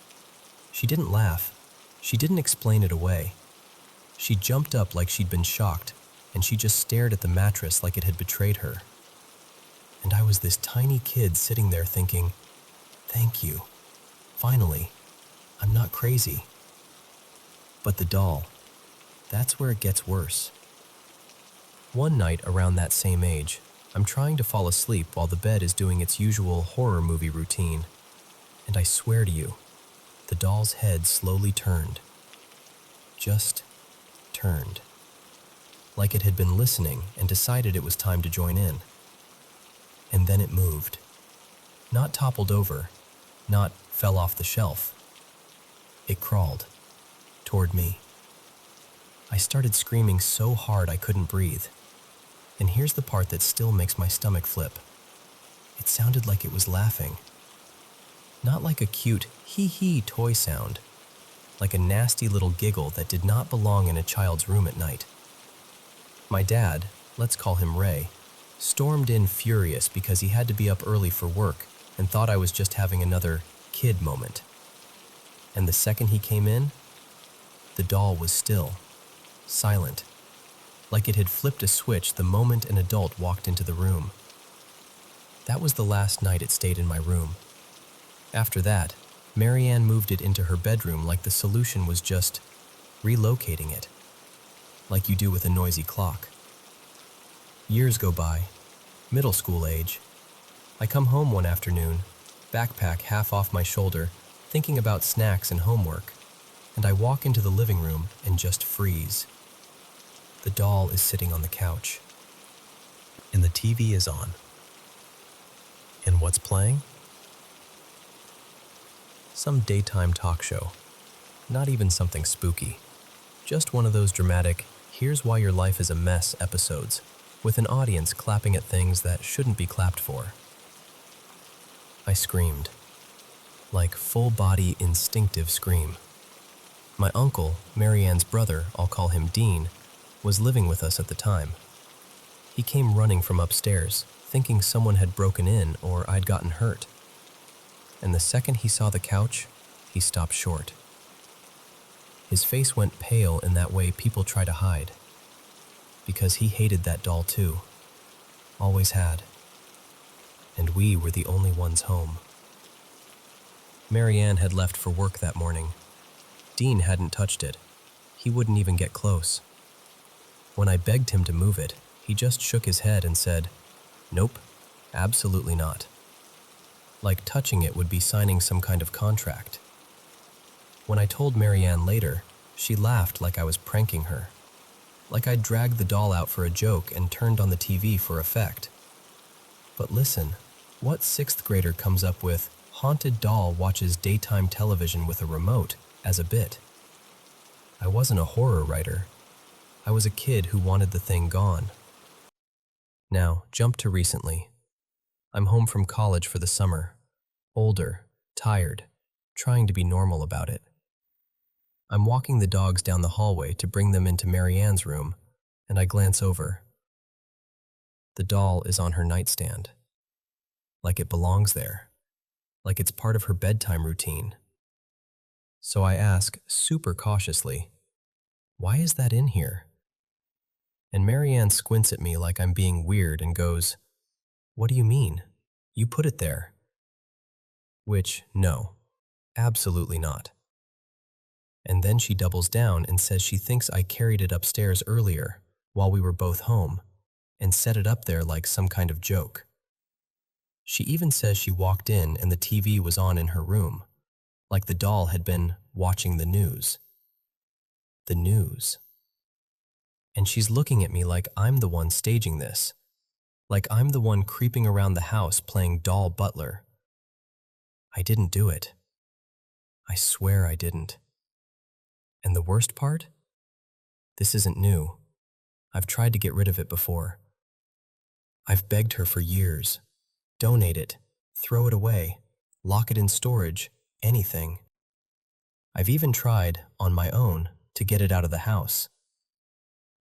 She didn't laugh. She didn't explain it away. She jumped up like she'd been shocked, and she just stared at the mattress like it had betrayed her. And I was this tiny kid sitting there thinking, thank you. Finally, I'm not crazy. But the doll, that's where it gets worse. One night around that same age, I'm trying to fall asleep while the bed is doing its usual horror movie routine. And I swear to you, the doll's head slowly turned. Just turned. Like it had been listening and decided it was time to join in. And then it moved. Not toppled over, not fell off the shelf. It crawled toward me. I started screaming so hard I couldn't breathe. And here's the part that still makes my stomach flip. It sounded like it was laughing. Not like a cute hee-hee toy sound, like a nasty little giggle that did not belong in a child's room at night. My dad, let's call him Ray, stormed in furious because he had to be up early for work and thought I was just having another kid moment. And the second he came in, the doll was still, silent, like it had flipped a switch the moment an adult walked into the room. That was the last night it stayed in my room. After that, Marianne moved it into her bedroom like the solution was just relocating it, like you do with a noisy clock. Years go by, middle school age. I come home one afternoon, backpack half off my shoulder, thinking about snacks and homework, and I walk into the living room and just freeze. The doll is sitting on the couch. And the TV is on. And what's playing? Some daytime talk show. Not even something spooky. Just one of those dramatic, here's why your life is a mess episodes, with an audience clapping at things that shouldn't be clapped for. I screamed. Like full-body instinctive scream. My uncle, Marianne's brother, I'll call him Dean, was living with us at the time. He came running from upstairs, thinking someone had broken in or I'd gotten hurt. And the second he saw the couch, he stopped short. His face went pale in that way people try to hide. Because he hated that doll too. Always had. And we were the only ones home. Marianne had left for work that morning. Dean hadn't touched it. He wouldn't even get close. When I begged him to move it, he just shook his head and said, "Nope, absolutely not." Like touching it would be signing some kind of contract. When I told Marianne later, she laughed like I was pranking her. Like I'd dragged the doll out for a joke and turned on the TV for effect. But listen, what sixth grader comes up with haunted doll watches daytime television with a remote as a bit? I wasn't a horror writer. I was a kid who wanted the thing gone. Now, jump to recently. I'm home from college for the summer. Older, tired, trying to be normal about it. I'm walking the dogs down the hallway to bring them into Marianne's room, and I glance over. The doll is on her nightstand. Like it belongs there. Like it's part of her bedtime routine. So I ask, super cautiously, "Why is that in here?" And Marianne squints at me like I'm being weird and goes, "What do you mean? You put it there." Which, no, absolutely not. And then she doubles down and says she thinks I carried it upstairs earlier, while we were both home, and set it up there like some kind of joke. She even says she walked in and the TV was on in her room, like the doll had been watching the news. The news. And she's looking at me like I'm the one staging this, like I'm the one creeping around the house playing doll butler. I didn't do it. I swear I didn't. And the worst part? This isn't new. I've tried to get rid of it before. I've begged her for years. Donate it, throw it away, lock it in storage, anything. I've even tried, on my own, to get it out of the house.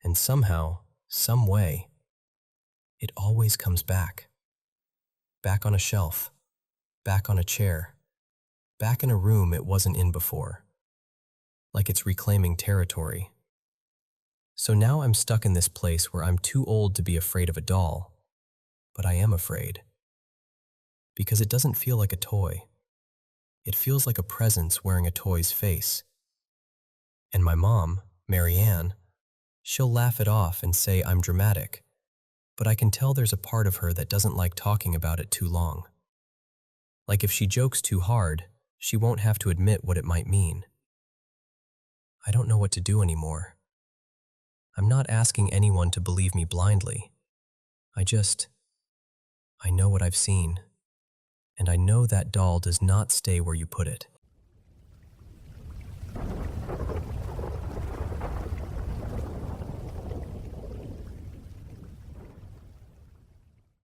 And somehow, some way, it always comes back. Back on a shelf, back on a chair, back in a room it wasn't in before. Like it's reclaiming territory. So now I'm stuck in this place where I'm too old to be afraid of a doll, but I am afraid. Because it doesn't feel like a toy. It feels like a presence wearing a toy's face. And my mom, Marianne, she'll laugh it off and say I'm dramatic, but I can tell there's a part of her that doesn't like talking about it too long. Like if she jokes too hard, she won't have to admit what it might mean. I don't know what to do anymore. I'm not asking anyone to believe me blindly. I know what I've seen, and I know that doll does not stay where you put it.